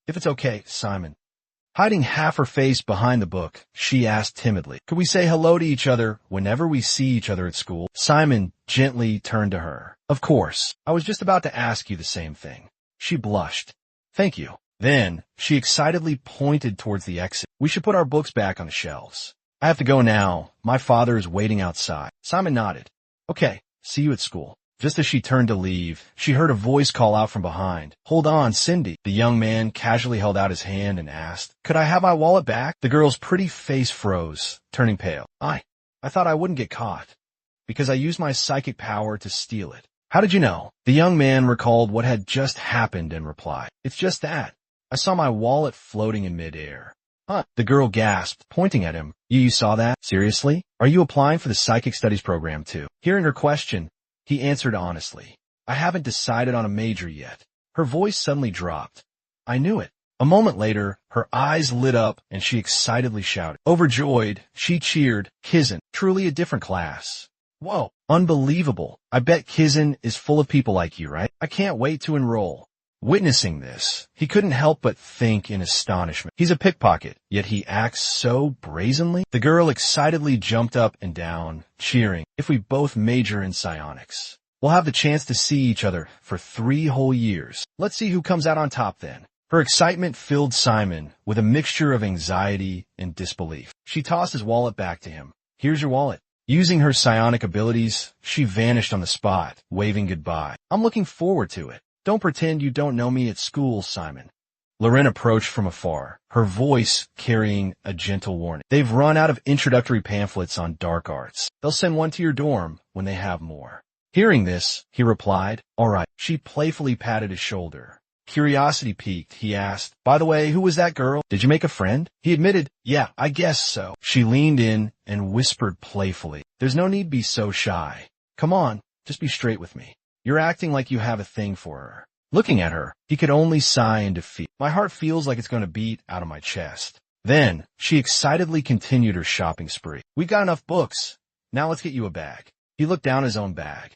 If it's okay, Simon. Hiding half her face behind the book, she asked timidly, Could we say hello to each other whenever we see each other at school? Simon gently turned to her. Of course. I was just about to ask you the same thing. She blushed. Thank you. Then, she excitedly pointed towards the exit. We should put our books back on the shelves. I have to go now. My father is waiting outside. Simon nodded. Okay, see you at school. Just as she turned to leave, she heard a voice call out from behind. Hold on, Cindy. The young man casually held out his hand and asked, Could I have my wallet back? The girl's pretty face froze, turning pale. I thought I wouldn't get caught, because I used my psychic power to steal it. How did you know? The young man recalled what had just happened and replied, It's just that. I saw my wallet floating in midair. Huh? The girl gasped, pointing at him. You saw that? Seriously? Are you applying for the psychic studies program too? Hearing her question, he answered honestly, I haven't decided on a major yet. Her voice suddenly dropped. I knew it. A moment later, her eyes lit up and she excitedly shouted. Overjoyed, she cheered, Kizin, truly a different class. Whoa, unbelievable. I bet Kizin is full of people like you, right? I can't wait to enroll. Witnessing this, he couldn't help but think in astonishment. He's a pickpocket, yet he acts so brazenly. The girl excitedly jumped up and down, cheering, If we both major in psionics, we'll have the chance to see each other for 3 whole years. Let's see who comes out on top then. Her excitement filled Simon with a mixture of anxiety and disbelief. She tossed his wallet back to him. Here's your wallet. Using her psionic abilities, she vanished on the spot, waving goodbye. I'm looking forward to it. Don't pretend you don't know me at school, Simon. Loren approached from afar, her voice carrying a gentle warning. They've run out of introductory pamphlets on dark arts. They'll send one to your dorm when they have more. Hearing this, he replied, All right. She playfully patted his shoulder. Curiosity piqued, he asked, By the way, who was that girl? Did you make a friend? He admitted, Yeah, I guess so. She leaned in and whispered playfully, There's no need to be so shy. Come on, just be straight with me. You're acting like you have a thing for her. Looking at her, he could only sigh in defeat. My heart feels like it's going to beat out of my chest. Then, she excitedly continued her shopping spree. "We've got enough books. Now let's get you a bag." He looked down his own bag.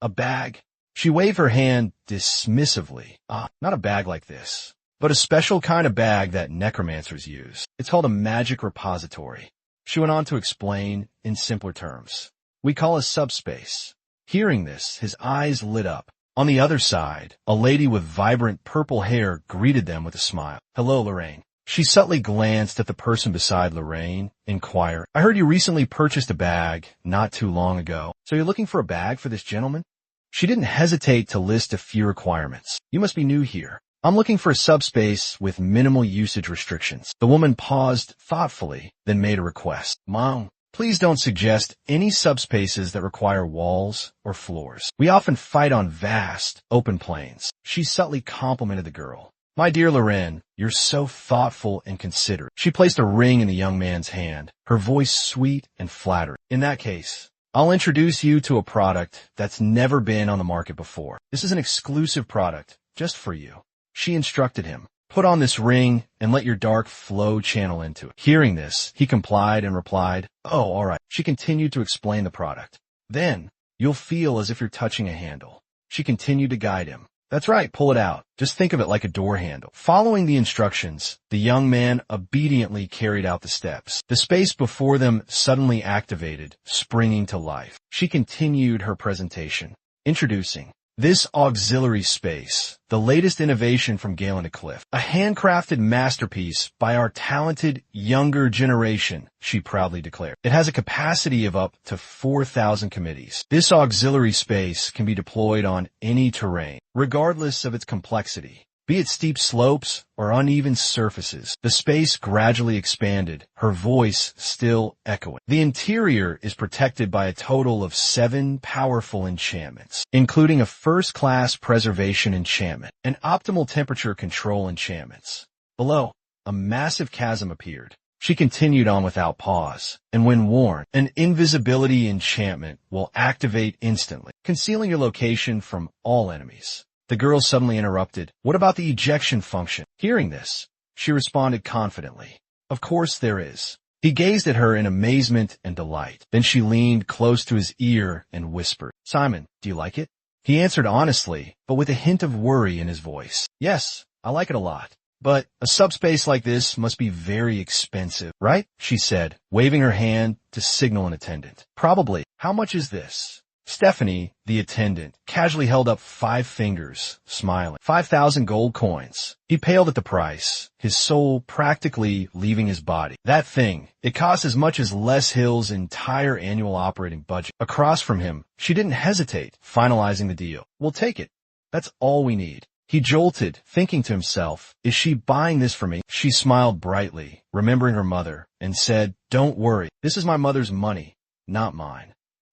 "A bag?" She waved her hand dismissively. Not a bag like this, but a special kind of bag that necromancers use. It's called a magic repository. She went on to explain in simpler terms. "We call a subspace." Hearing this, his eyes lit up. On the other side, a lady with vibrant purple hair greeted them with a smile. "Hello, Lorraine." She subtly glanced at the person beside Lorraine, inquired, "I heard you recently purchased a bag not too long ago. So you're looking for a bag for this gentleman?" She didn't hesitate to list a few requirements. "You must be new here. I'm looking for a subspace with minimal usage restrictions." The woman paused thoughtfully, then made a request. "Mom, please don't suggest any subspaces that require walls or floors. We often fight on vast, open plains." She subtly complimented the girl. "My dear Lorraine, you're so thoughtful and considerate." She placed a ring in the young man's hand, her voice sweet and flattering. "In that case, I'll introduce you to a product that's never been on the market before. This is an exclusive product, just for you." She instructed him. "Put on this ring and let your dark flow channel into it." Hearing this, he complied and replied, "Oh, all right." She continued to explain the product. "Then, you'll feel as if you're touching a handle." She continued to guide him. "That's right, pull it out. Just think of it like a door handle." Following the instructions, the young man obediently carried out the steps. The space before them suddenly activated, springing to life. She continued her presentation, introducing this auxiliary space, the latest innovation from Galen to Cliff. "A handcrafted masterpiece by our talented younger generation," she proudly declared. "It has a capacity of up to 4,000 committees. This auxiliary space can be deployed on any terrain, regardless of its complexity. Be it steep slopes or uneven surfaces." The space gradually expanded, her voice still echoing. "The interior is protected by a total of 7 powerful enchantments, including a first-class preservation enchantment and optimal temperature control enchantments." Below, a massive chasm appeared. She continued on without pause, "And when worn, an invisibility enchantment will activate instantly, concealing your location from all enemies." The girl suddenly interrupted. "What about the ejection function?" Hearing this, she responded confidently, "Of course there is." He gazed at her in amazement and delight. Then she leaned close to his ear and whispered, "Simon, do you like it?" He answered honestly, but with a hint of worry in his voice. "Yes, I like it a lot. But a subspace like this must be very expensive, right?" she said, waving her hand to signal an attendant. "Probably. How much is this?" Stephanie, the attendant, casually held up 5 fingers, smiling. 5,000 gold coins. He paled at the price, his soul practically leaving his body. That thing, it cost as much as Les Hill's entire annual operating budget. Across from him, she didn't hesitate, finalizing the deal. "We'll take it. That's all we need." He jolted, thinking to himself, "Is she buying this for me?" She smiled brightly, remembering her mother, and said, "Don't worry. This is my mother's money, not mine."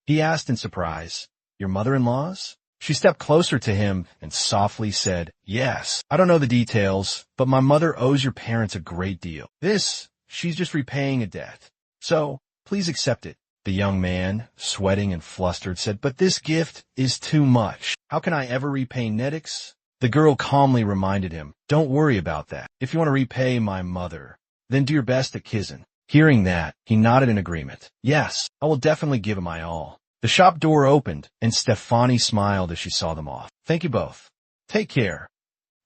He asked in surprise, "Your mother-in-law's?" She stepped closer to him and softly said, "Yes. I don't know the details, but my mother owes your parents a great deal. She's just repaying a debt. So, please accept it." The young man, sweating and flustered, said, "But this gift is too much. How can I ever repay Nedix?" The girl calmly reminded him, "Don't worry about that. If you want to repay my mother, then do your best at Kizan." Hearing that, he nodded in agreement. "Yes, I will definitely give it my all." The shop door opened, and Stefani smiled as she saw them off. "Thank you both. Take care."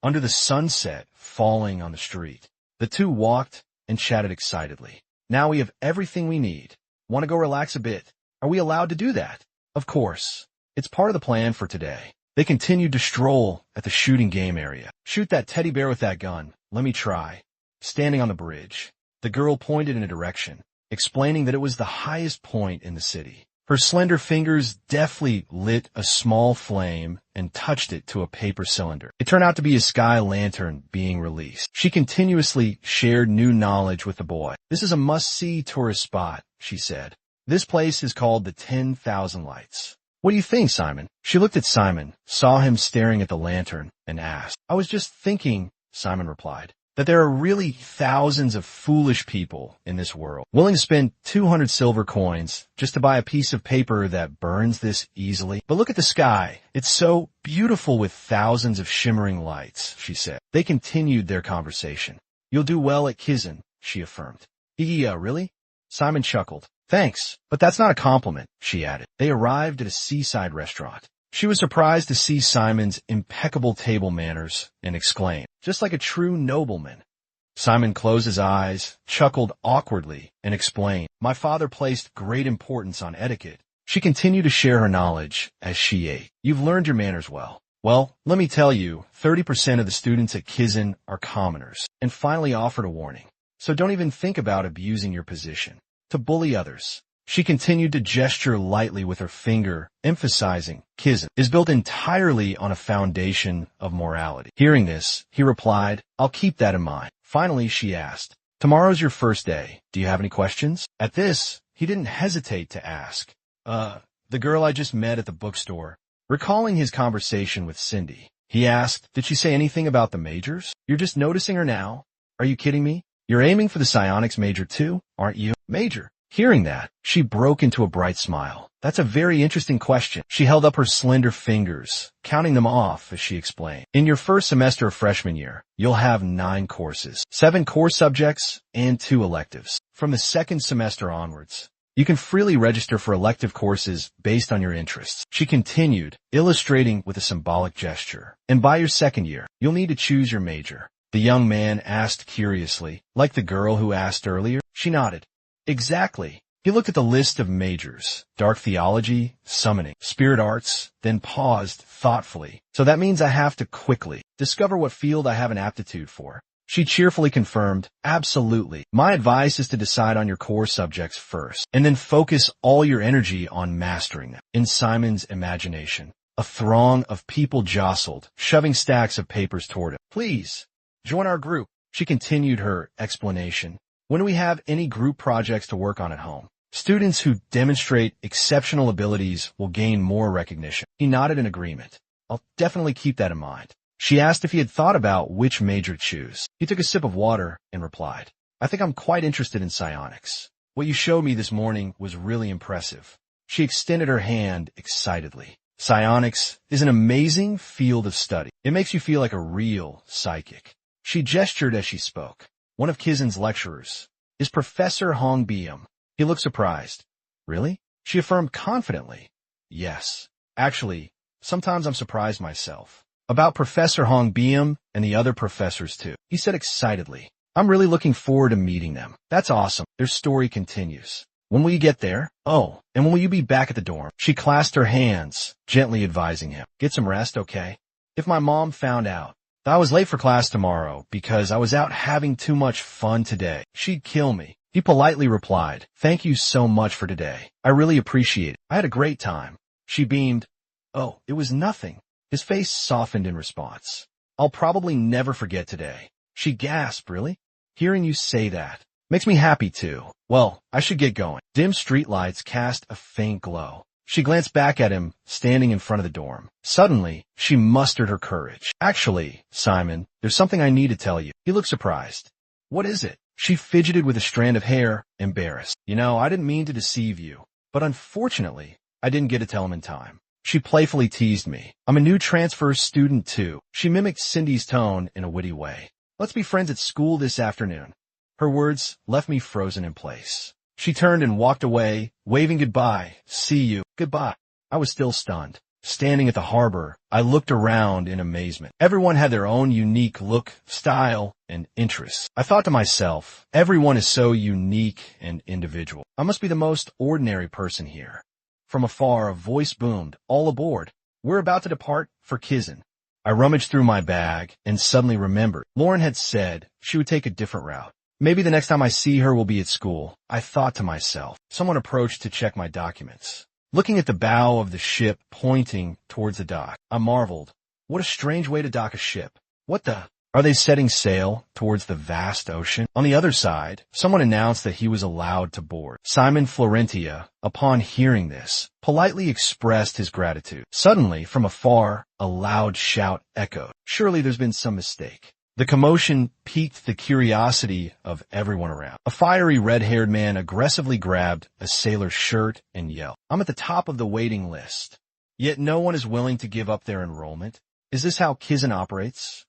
Under the sunset falling on the street, the two walked and chatted excitedly. "Now we have everything we need. Want to go relax a bit? Are we allowed to do that?" "Of course. It's part of the plan for today." They continued to stroll at the shooting game area. "Shoot that teddy bear with that gun. Let me try." Standing on the bridge, the girl pointed in a direction, explaining that it was the highest point in the city. Her slender fingers deftly lit a small flame and touched it to a paper cylinder. It turned out to be a sky lantern being released. She continuously shared new knowledge with the boy. "This is a must-see tourist spot," she said. "This place is called the 10,000 Lights. What do you think, Simon?" She looked at Simon, saw him staring at the lantern, and asked. "I was just thinking," Simon replied, "that there are really thousands of foolish people in this world, willing to spend 200 silver coins just to buy a piece of paper that burns this easily. But look at the sky. It's so beautiful with thousands of shimmering lights," she said. They continued their conversation. "You'll do well at Kizan," she affirmed. Yeah, really? Simon chuckled. Thanks, but that's not a compliment, she added. They arrived at a seaside restaurant. She was surprised to see Simon's impeccable table manners and exclaimed, just like a true nobleman. Simon closed his eyes, chuckled awkwardly, and explained, my father placed great importance on etiquette. She continued to share her knowledge as she ate. You've learned your manners well. Well, let me tell you, 30% of the students at Kizan are commoners, and finally offered a warning. So don't even think about abusing your position to bully others. She continued to gesture lightly with her finger, emphasizing, Kizan is built entirely on a foundation of morality. Hearing this, he replied, I'll keep that in mind. Finally, she asked, tomorrow's your first day. Do you have any questions? At this, he didn't hesitate to ask. The girl I just met at the bookstore. Recalling his conversation with Cindy, he asked, did she say anything about the majors? You're just noticing her now? Are you kidding me? You're aiming for the psionics major too, aren't you? Major. Hearing that, she broke into a bright smile. That's a very interesting question. She held up her slender fingers, counting them off as she explained. In your first semester of freshman year, you'll have 9 courses, 7 core subjects, and 2 electives. From the second semester onwards, you can freely register for elective courses based on your interests. She continued, illustrating with a symbolic gesture. And by your second year, you'll need to choose your major. The young man asked curiously, like the girl who asked earlier. She nodded. Exactly. He looked at the list of majors, dark theology, summoning, spirit arts, then paused thoughtfully. So that means I have to quickly discover what field I have an aptitude for. She cheerfully confirmed, absolutely. My advice is to decide on your core subjects first, and then focus all your energy on mastering them. In Simon's imagination, a throng of people jostled, shoving stacks of papers toward him. Please, join our group. She continued her explanation. When do we have any group projects to work on at home? Students who demonstrate exceptional abilities will gain more recognition. He nodded in agreement. I'll definitely keep that in mind. She asked if he had thought about which major to choose. He took a sip of water and replied, I think I'm quite interested in psionics. What you showed me this morning was really impressive. She extended her hand excitedly. Psionics is an amazing field of study. It makes you feel like a real psychic. She gestured as she spoke. One of Kizan's lecturers is Professor Hong Biam. He looked surprised. Really? She affirmed confidently. Yes. Actually, sometimes I'm surprised myself. About Professor Hong Biam and the other professors too. He said excitedly. I'm really looking forward to meeting them. That's awesome. Their story continues. When will you get there? Oh, and when will you be back at the dorm? She clasped her hands, gently advising him. Get some rest, okay? If my mom found out that I was late for class tomorrow because I was out having too much fun today, she'd kill me. He politely replied, thank you so much for today. I really appreciate it. I had a great time. She beamed. Oh, it was nothing. His face softened in response. I'll probably never forget today. She gasped, really? Hearing you say that makes me happy too. Well, I should get going. Dim streetlights cast a faint glow. She glanced back at him, standing in front of the dorm. Suddenly, she mustered her courage. Actually, Simon, there's something I need to tell you. He looked surprised. What is it? She fidgeted with a strand of hair, embarrassed. You know, I didn't mean to deceive you, but unfortunately, I didn't get to tell him in time. She playfully teased me. I'm a new transfer student too. She mimicked Cindy's tone in a witty way. Let's be friends at school this afternoon. Her words left me frozen in place. She turned and walked away, waving goodbye. See you. Goodbye. I was still stunned. Standing at the harbor, I looked around in amazement. Everyone had their own unique look, style, and interests. I thought to myself, everyone is so unique and individual. I must be the most ordinary person here. From afar, a voice boomed, all aboard. We're about to depart for Kizan. I rummaged through my bag and suddenly remembered. Lauren had said she would take a different route. Maybe the next time I see her will be at school. I thought to myself. Someone approached to check my documents. Looking at the bow of the ship pointing towards the dock, I marveled. What a strange way to dock a ship. What the? Are they setting sail towards the vast ocean? On the other side, someone announced that he was allowed to board. Simon Florentia, upon hearing this, politely expressed his gratitude. Suddenly, from afar, a loud shout echoed. Surely there's been some mistake. The commotion piqued the curiosity of everyone around. A fiery red-haired man aggressively grabbed a sailor's shirt and yelled, I'm at the top of the waiting list. Yet no one is willing to give up their enrollment. Is this how Kizan operates?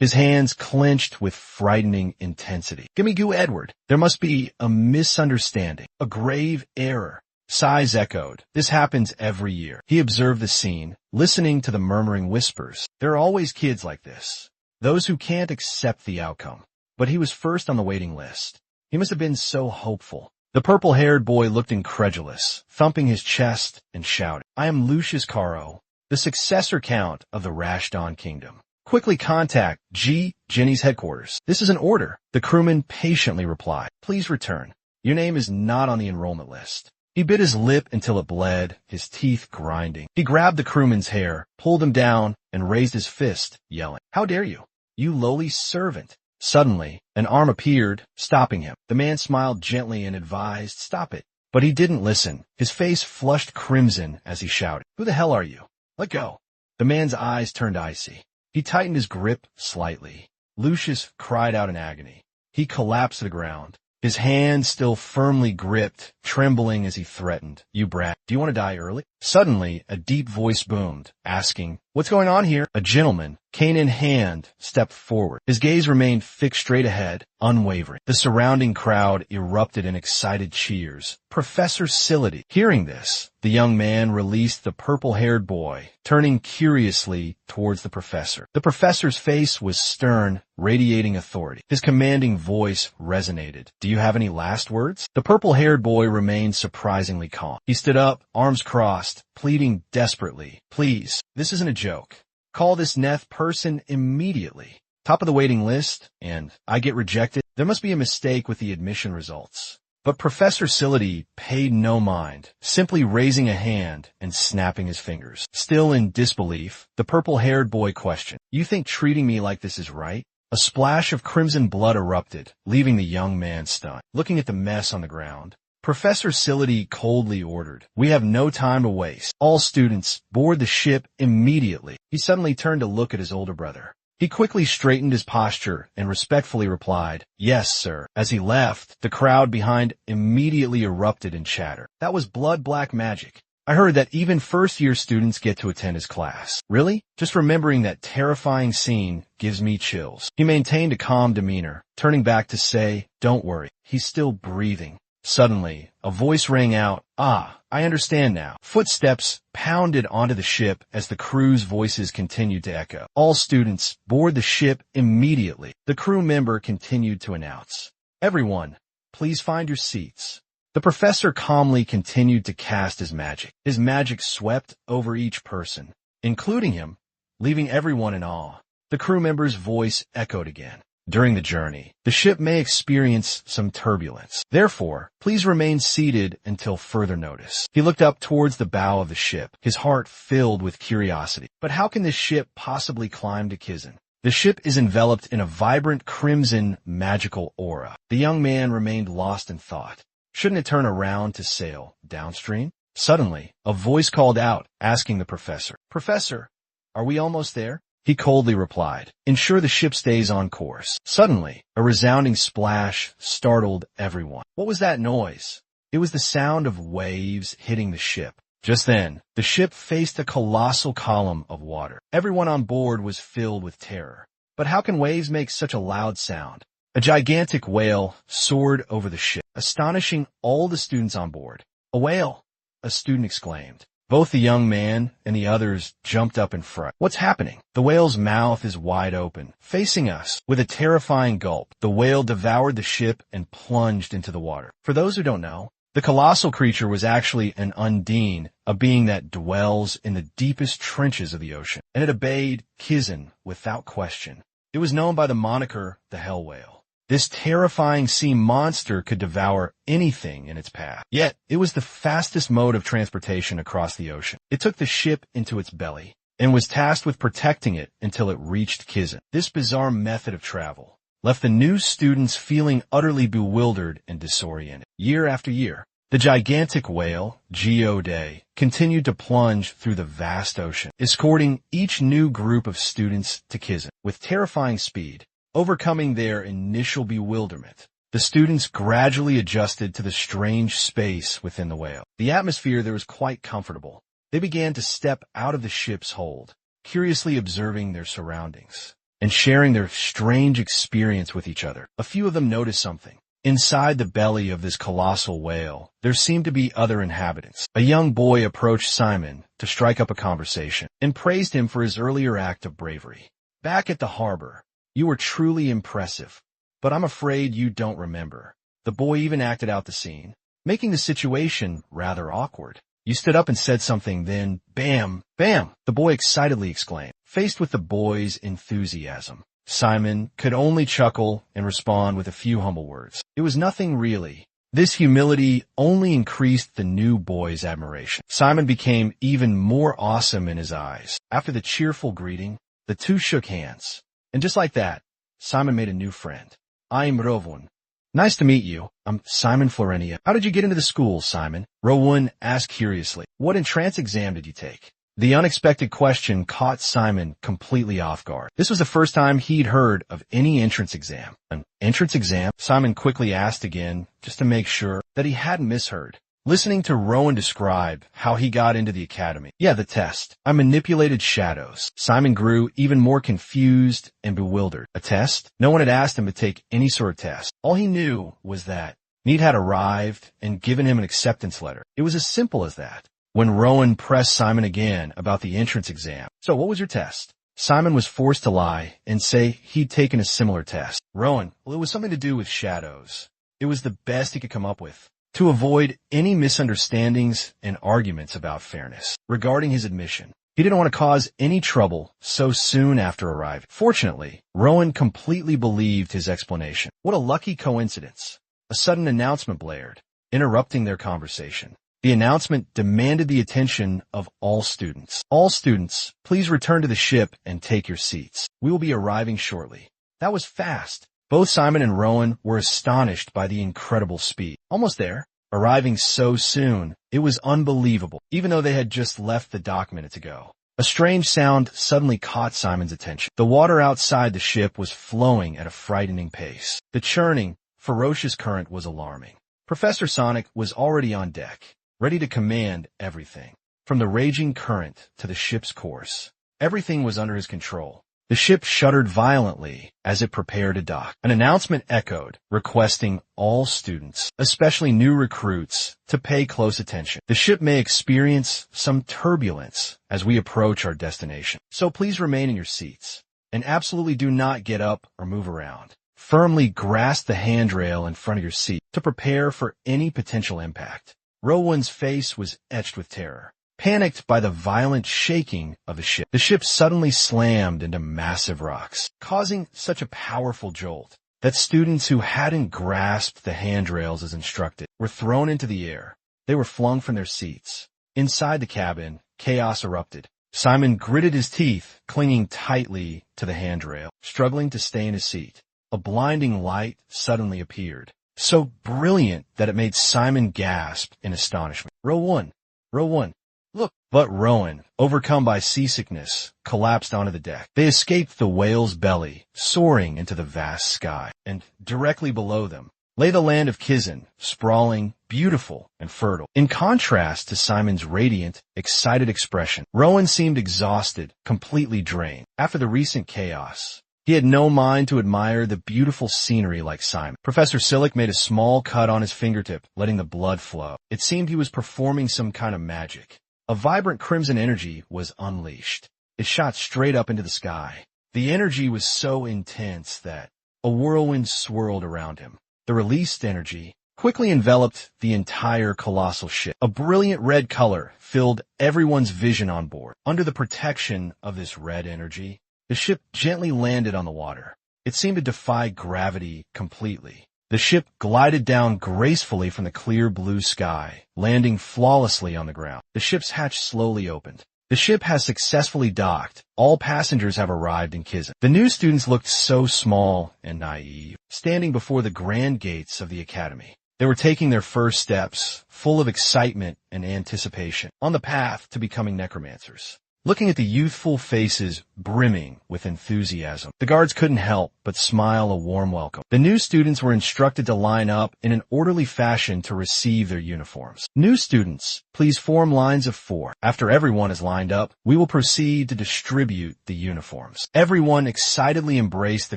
his hands clenched with frightening intensity. "Gimme goo, Edward. There must be a misunderstanding, a grave error." Sighs echoed. This happens every year. He observed the scene, listening to the murmuring whispers. There are always kids like this, those who can't accept the outcome. But he was first on the waiting list. He must have been so hopeful. The purple-haired boy looked incredulous, thumping his chest and shouted, "I am Lucius Caro, the successor count of the Rashdon Kingdom. Quickly contact Jenny's headquarters." "This is an order," the crewman patiently replied. "Please return. Your name is not on the enrollment list." He bit his lip until it bled, his teeth grinding. He grabbed the crewman's hair, pulled him down, and raised his fist, yelling, "How dare you, you lowly servant!" Suddenly, an arm appeared, stopping him. The man smiled gently and advised, "Stop it." But he didn't listen. His face flushed crimson as he shouted, "Who the hell are you? Let go." The man's eyes turned icy. He tightened his grip slightly. Lucius cried out in agony. He collapsed to the ground, his hand still firmly gripped, trembling as he threatened, "You brat, do you want to die early?" Suddenly, a deep voice boomed, asking, "What's going on here?" A gentleman, cane in hand, stepped forward. His gaze remained fixed straight ahead, unwavering. The surrounding crowd erupted in excited cheers. Professor Sility. Hearing this, the young man released the purple-haired boy, turning curiously towards the professor. The professor's face was stern, radiating authority. His commanding voice resonated. "Do you have any last words?" The purple-haired boy remained surprisingly calm. He stood up, arms crossed, pleading desperately, "Please, this isn't a joke. Call this Neth person immediately. Top of the waiting list, and I get rejected. There must be a mistake with the admission results." But Professor Sility paid no mind, simply raising a hand and snapping his fingers. Still in disbelief, the purple-haired boy questioned, "You think treating me like this is right?" A splash of crimson blood erupted, leaving the young man stunned. Looking at the mess on the ground, Professor Sility coldly ordered, "We have no time to waste. All students, board the ship immediately." He suddenly turned to look at his older brother. He quickly straightened his posture and respectfully replied, "Yes, sir." As he left, the crowd behind immediately erupted in chatter. "That was blood-black magic. I heard that even first-year students get to attend his class." "Really?" Just remembering that terrifying scene gives me chills. He maintained a calm demeanor, turning back to say, "Don't worry, he's still breathing." Suddenly, a voice rang out, "Ah, I understand now." Footsteps pounded onto the ship as the crew's voices continued to echo. "All students, board the ship immediately." The crew member continued to announce, "Everyone, please find your seats." The professor calmly continued to cast his magic. His magic swept over each person, including him, leaving everyone in awe. The crew member's voice echoed again. During the journey, the ship may experience some turbulence. Therefore, please remain seated until further notice. He looked up towards the bow of the ship, his heart filled with curiosity. But how can this ship possibly climb to Kizan? The ship is enveloped in a vibrant crimson magical aura. The young man remained lost in thought. Shouldn't it turn around to sail downstream? Suddenly, a voice called out, asking the professor, "Professor, are we almost there?" He coldly replied, "Ensure the ship stays on course." Suddenly, a resounding splash startled everyone. What was that noise? It was the sound of waves hitting the ship. Just then, the ship faced a colossal column of water. Everyone on board was filled with terror. But how can waves make such a loud sound? A gigantic whale soared over the ship, astonishing all the students on board. "A whale!" a student exclaimed. Both the young man and the others jumped up in fright. "What's happening?" The whale's mouth is wide open, facing us. With a terrifying gulp, the whale devoured the ship and plunged into the water. For those who don't know, the colossal creature was actually an undine, a being that dwells in the deepest trenches of the ocean, and it obeyed Kizan without question. It was known by the moniker the Hell Whale. This terrifying sea monster could devour anything in its path. Yet, it was the fastest mode of transportation across the ocean. It took the ship into its belly and was tasked with protecting it until it reached Kizan. This bizarre method of travel left the new students feeling utterly bewildered and disoriented. Year after year, the gigantic whale, Geode, continued to plunge through the vast ocean, escorting each new group of students to Kizan. With terrifying speed, overcoming their initial bewilderment, the students gradually adjusted to the strange space within the whale. The atmosphere there was quite comfortable. They began to step out of the ship's hold, curiously observing their surroundings. and sharing their strange experience with each other. A few of them noticed something. Inside the belly of this colossal whale, there seemed to be other inhabitants. A young boy approached Simon to strike up a conversation and praised him for his earlier act of bravery. "Back at the harbor, you were truly impressive, but I'm afraid you don't remember." The boy even acted out the scene, making the situation rather awkward. "You stood up and said something, then bam, bam," the boy excitedly exclaimed. Faced with the boy's enthusiasm, Simon could only chuckle and respond with a few humble words. It was nothing really. This humility only increased the new boy's admiration. Simon became even more awesome in his eyes. After the cheerful greeting, the two shook hands. And just like that, Simon made a new friend. "I'm Rovun. Nice to meet you. I'm Simon Florenia." "How did you get into the school, Simon?" Rovun asked curiously. "What entrance exam did you take?" The unexpected question caught Simon completely off guard. This was the first time he'd heard of any entrance exam. "An entrance exam?" Simon quickly asked again, just to make sure that he hadn't misheard. Listening to Rowan describe how he got into the academy. "Yeah, the test. I manipulated shadows." Simon grew even more confused and bewildered. A test? No one had asked him to take any sort of test. All he knew was that Need had arrived and given him an acceptance letter. It was as simple as that. When Rowan pressed Simon again about the entrance exam, "So what was your test?" Simon was forced to lie and say he'd taken a similar test. Rowan, "Well, it was something to do with shadows." It was the best he could come up with, to avoid any misunderstandings and arguments about fairness. Regarding his admission, he didn't want to cause any trouble so soon after arriving. Fortunately, Rowan completely believed his explanation. What a lucky coincidence. A sudden announcement blared, interrupting their conversation. The announcement demanded the attention of all students. "All students, please return to the ship and take your seats. We will be arriving shortly." That was fast. Both Simon and Rowan were astonished by the incredible speed. Almost there. Arriving so soon, it was unbelievable, even though they had just left the dock minutes ago. A strange sound suddenly caught Simon's attention. The water outside the ship was flowing at a frightening pace. The churning, ferocious current was alarming. Professor Sonic was already on deck, ready to command everything. From the raging current to the ship's course, everything was under his control. The ship shuddered violently as it prepared to dock. An announcement echoed, requesting all students, especially new recruits, to pay close attention. The ship may experience some turbulence as we approach our destination, so please remain in your seats, and absolutely do not get up or move around. Firmly grasp the handrail in front of your seat to prepare for any potential impact. Rowan's face was etched with terror. Panicked by the violent shaking of the ship suddenly slammed into massive rocks, causing such a powerful jolt that students who hadn't grasped the handrails as instructed were thrown into the air. They were flung from their seats. Inside the cabin, chaos erupted. Simon gritted his teeth, clinging tightly to the handrail, struggling to stay in his seat. A blinding light suddenly appeared, so brilliant that it made Simon gasp in astonishment. Rowan, look!" But Rowan, overcome by seasickness, collapsed onto the deck. They escaped the whale's belly, soaring into the vast sky, and directly below them lay the land of Kizan, sprawling, beautiful, and fertile. In contrast to Simon's radiant, excited expression, Rowan seemed exhausted, completely drained. After the recent chaos, he had no mind to admire the beautiful scenery like Simon. Professor Silic made a small cut on his fingertip, letting the blood flow. It seemed he was performing some kind of magic. A vibrant crimson energy was unleashed. It shot straight up into the sky. The energy was so intense that a whirlwind swirled around him. The released energy quickly enveloped the entire colossal ship. A brilliant red color filled everyone's vision on board. Under the protection of this red energy, the ship gently landed on the water. It seemed to defy gravity completely. The ship glided down gracefully from the clear blue sky, landing flawlessly on the ground. The ship's hatch slowly opened. The ship has successfully docked. All passengers have arrived in Kizan. The new students looked so small and naive, standing before the grand gates of the academy. They were taking their first steps, full of excitement and anticipation, on the path to becoming necromancers. looking at the youthful faces brimming with enthusiasm. The guards couldn't help but smile a warm welcome. The new students were instructed to line up in an orderly fashion to receive their uniforms. New students, please form lines of 4. After everyone is lined up, we will proceed to distribute the uniforms. Everyone excitedly embraced the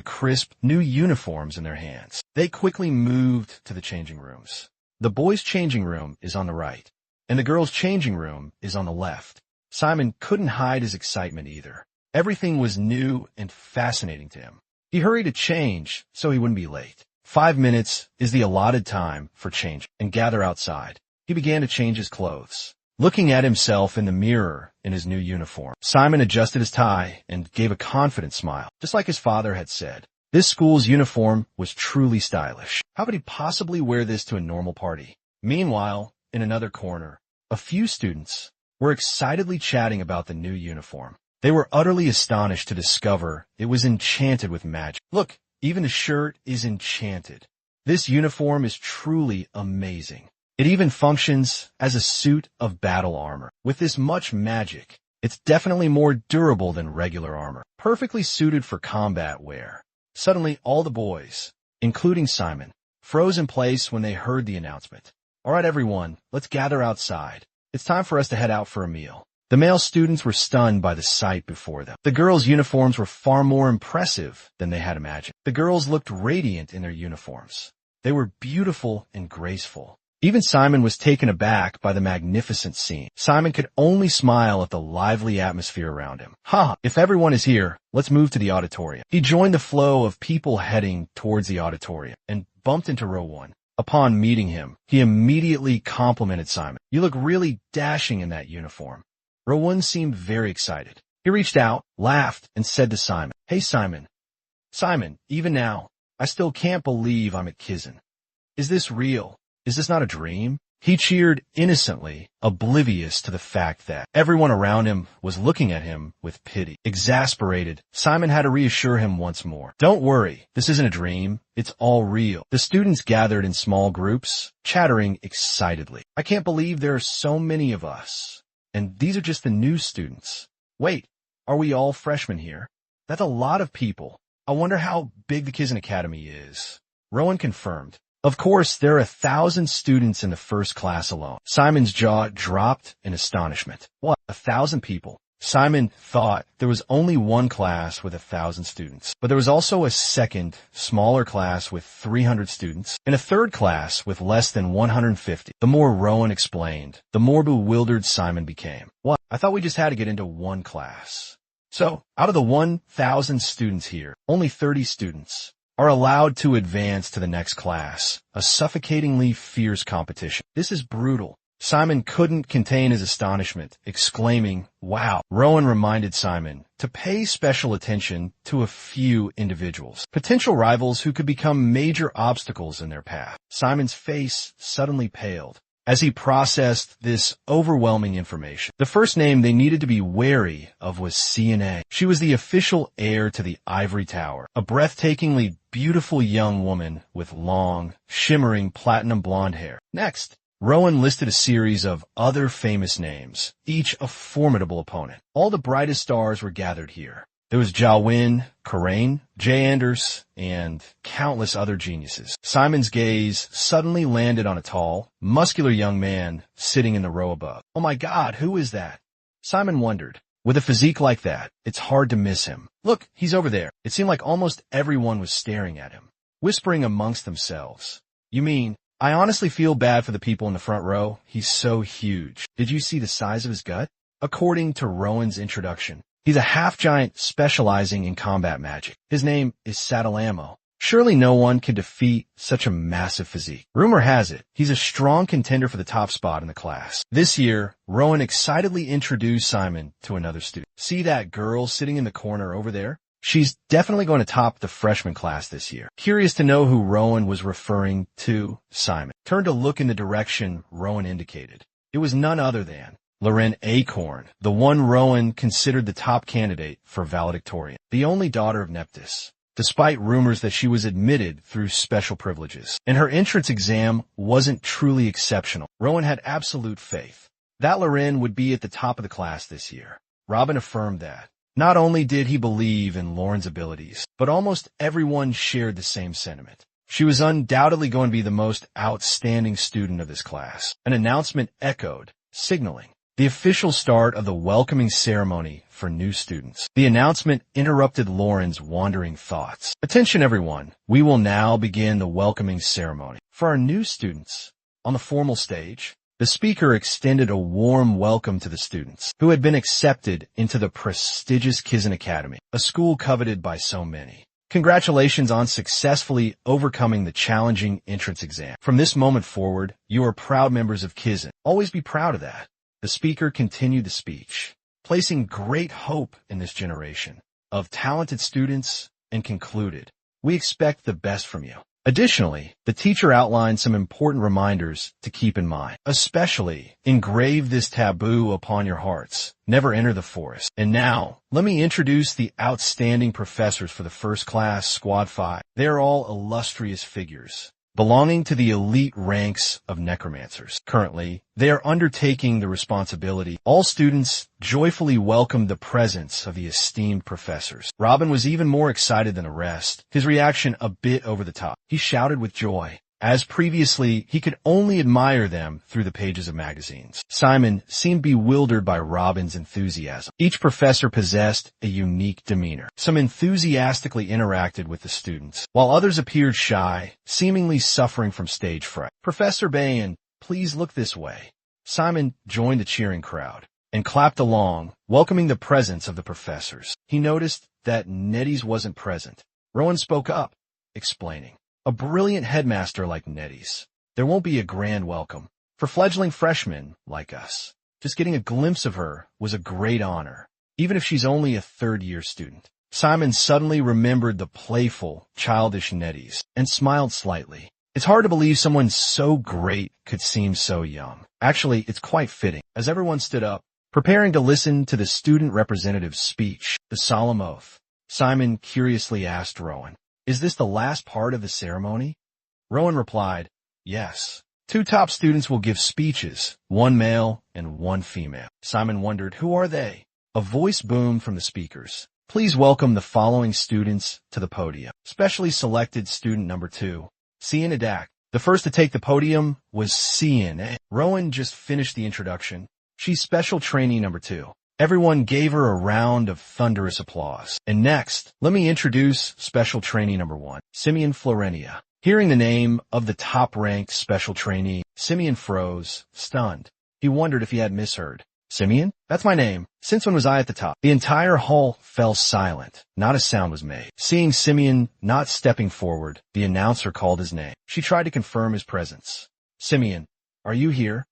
crisp new uniforms in their hands. They quickly moved to the changing rooms. The boys' changing room is on the right, and the girls' changing room is on the left. Simon couldn't hide his excitement either. Everything was new and fascinating to him. He hurried to change so he wouldn't be late. 5 minutes is the allotted time for change and gather outside. He began to change his clothes. Looking at himself in the mirror in his new uniform, Simon adjusted his tie and gave a confident smile, just like his father had said. This school's uniform was truly stylish. How could he possibly wear this to a normal party? Meanwhile, in another corner, a few students were excitedly chatting about the new uniform. They were utterly astonished to discover it was enchanted with magic. Look, even the shirt is enchanted. This uniform is truly amazing. It even functions as a suit of battle armor. With this much magic, it's definitely more durable than regular armor, perfectly suited for combat wear. Suddenly, all the boys, including Simon, froze in place when they heard the announcement. All right, everyone, let's gather outside. It's time for us to head out for a meal. The male students were stunned by the sight before them. The girls' uniforms were far more impressive than they had imagined. The girls looked radiant in their uniforms. They were beautiful and graceful. Even Simon was taken aback by the magnificent scene. Simon could only smile at the lively atmosphere around him. If everyone is here, let's move to the auditorium. He joined the flow of people heading towards the auditorium and bumped into row 1. Upon meeting him, he immediately complimented Simon. You look really dashing in that uniform. Rowan seemed very excited. He reached out, laughed, and said to Simon, Hey Simon, even now, I still can't believe I'm at Kizan. Is this real? Is this not a dream? He cheered innocently, oblivious to the fact that everyone around him was looking at him with pity. Exasperated, Simon had to reassure him once more. Don't worry, this isn't a dream. It's all real. The students gathered in small groups, chattering excitedly. I can't believe there are so many of us. And these are just the new students. Wait, are we all freshmen here? That's a lot of people. I wonder how big the Kizan Academy is. Rowan confirmed. Of course, there are 1,000 students in the first class alone. Simon's jaw dropped in astonishment. What, 1,000 people? Simon thought there was only one class with 1,000 students, but there was also a second, smaller class with 300 students, and a third class with less than 150. The more Rowan explained, the more bewildered Simon became. What? I thought we just had to get into one class. So, out of the 1,000 students here, only 30 students are allowed to advance to the next class, a suffocatingly fierce competition. This is brutal. Simon couldn't contain his astonishment, exclaiming, Wow. Rowan reminded Simon to pay special attention to a few individuals, potential rivals who could become major obstacles in their path. Simon's face suddenly paled as he processed this overwhelming information. The first name they needed to be wary of was CNA. She was the official heir to the Ivory Tower, a breathtakingly beautiful young woman with long, shimmering platinum blonde hair. Next, Rowan listed a series of other famous names, each a formidable opponent. All the brightest stars were gathered here. There was Jawin, Karain, Jay Anders, and countless other geniuses. Simon's gaze suddenly landed on a tall, muscular young man sitting in the row above. Oh my God, who is that? Simon wondered. With a physique like that, it's hard to miss him. Look, he's over there. It seemed like almost everyone was staring at him, whispering amongst themselves. You mean, I honestly feel bad for the people in the front row. He's so huge. Did you see the size of his gut? According to Rowan's introduction, he's a half-giant specializing in combat magic. His name is Satalamo. Surely no one can defeat such a massive physique. Rumor has it, he's a strong contender for the top spot in the class. This year, Rowan excitedly introduced Simon to another student. See that girl sitting in the corner over there? She's definitely going to top the freshman class this year. Curious to know who Rowan was referring to, Simon turned to look in the direction Rowan indicated. It was none other than Loren Acorn, the one Rowan considered the top candidate for valedictorian, the only daughter of Neptus, despite rumors that she was admitted through special privileges. And her entrance exam wasn't truly exceptional. Rowan had absolute faith that Loren would be at the top of the class this year. Robin affirmed that. Not only did he believe in Lauren's abilities, but almost everyone shared the same sentiment. She was undoubtedly going to be the most outstanding student of this class. An announcement echoed, signaling the official start of the welcoming ceremony for new students. The announcement interrupted Lauren's wandering thoughts. Attention everyone, we will now begin the welcoming ceremony. For our new students, on the formal stage, the speaker extended a warm welcome to the students who had been accepted into the prestigious Kizun Academy, a school coveted by so many. Congratulations on successfully overcoming the challenging entrance exam. From this moment forward, you are proud members of Kizun. Always be proud of that. The speaker continued the speech, placing great hope in this generation of talented students, and concluded, "We expect the best from you." Additionally, the teacher outlined some important reminders to keep in mind, especially engrave this taboo upon your hearts. Never enter the forest. And now, let me introduce the outstanding professors for the first class, Squad 5. They are all illustrious figures, belonging to the elite ranks of necromancers. Currently, they are undertaking the responsibility. All students joyfully welcomed the presence of the esteemed professors. Robin was even more excited than the rest, his reaction a bit over the top. He shouted with joy. As previously, he could only admire them through the pages of magazines. Simon seemed bewildered by Robin's enthusiasm. Each professor possessed a unique demeanor. Some enthusiastically interacted with the students, while others appeared shy, seemingly suffering from stage fright. "Professor Bayan, please look this way." Simon joined the cheering crowd and clapped along, welcoming the presence of the professors. He noticed that Nettie's wasn't present. Rowan spoke up, explaining, "A brilliant headmaster like Nettie's. There won't be a grand welcome for fledgling freshmen like us. Just getting a glimpse of her was a great honor, even if she's only a third-year student." Simon suddenly remembered the playful, childish Nettie's and smiled slightly. It's hard to believe someone so great could seem so young. Actually, it's quite fitting. As everyone stood up, preparing to listen to the student representative's speech, the solemn oath, Simon curiously asked Rowan, "Is this the last part of the ceremony?" Rowan replied, "Yes. 2 top students will give speeches, 1 male and 1 female." Simon wondered, who are they? A voice boomed from the speakers. "Please welcome the following students to the podium." Specially selected student number 2, Cian Adak. The first to take the podium was Cian. Rowan just finished the introduction. She's special trainee number 2. Everyone gave her a round of thunderous applause. And next, let me introduce special trainee number 1, Simeon Florentia. Hearing the name of the top-ranked special trainee, Simeon froze, stunned. He wondered if he had misheard. "Simeon? That's my name. Since when was I at the top?" The entire hall fell silent. Not a sound was made. Seeing Simeon not stepping forward, the announcer called his name. She tried to confirm his presence. "Simeon, are you here?"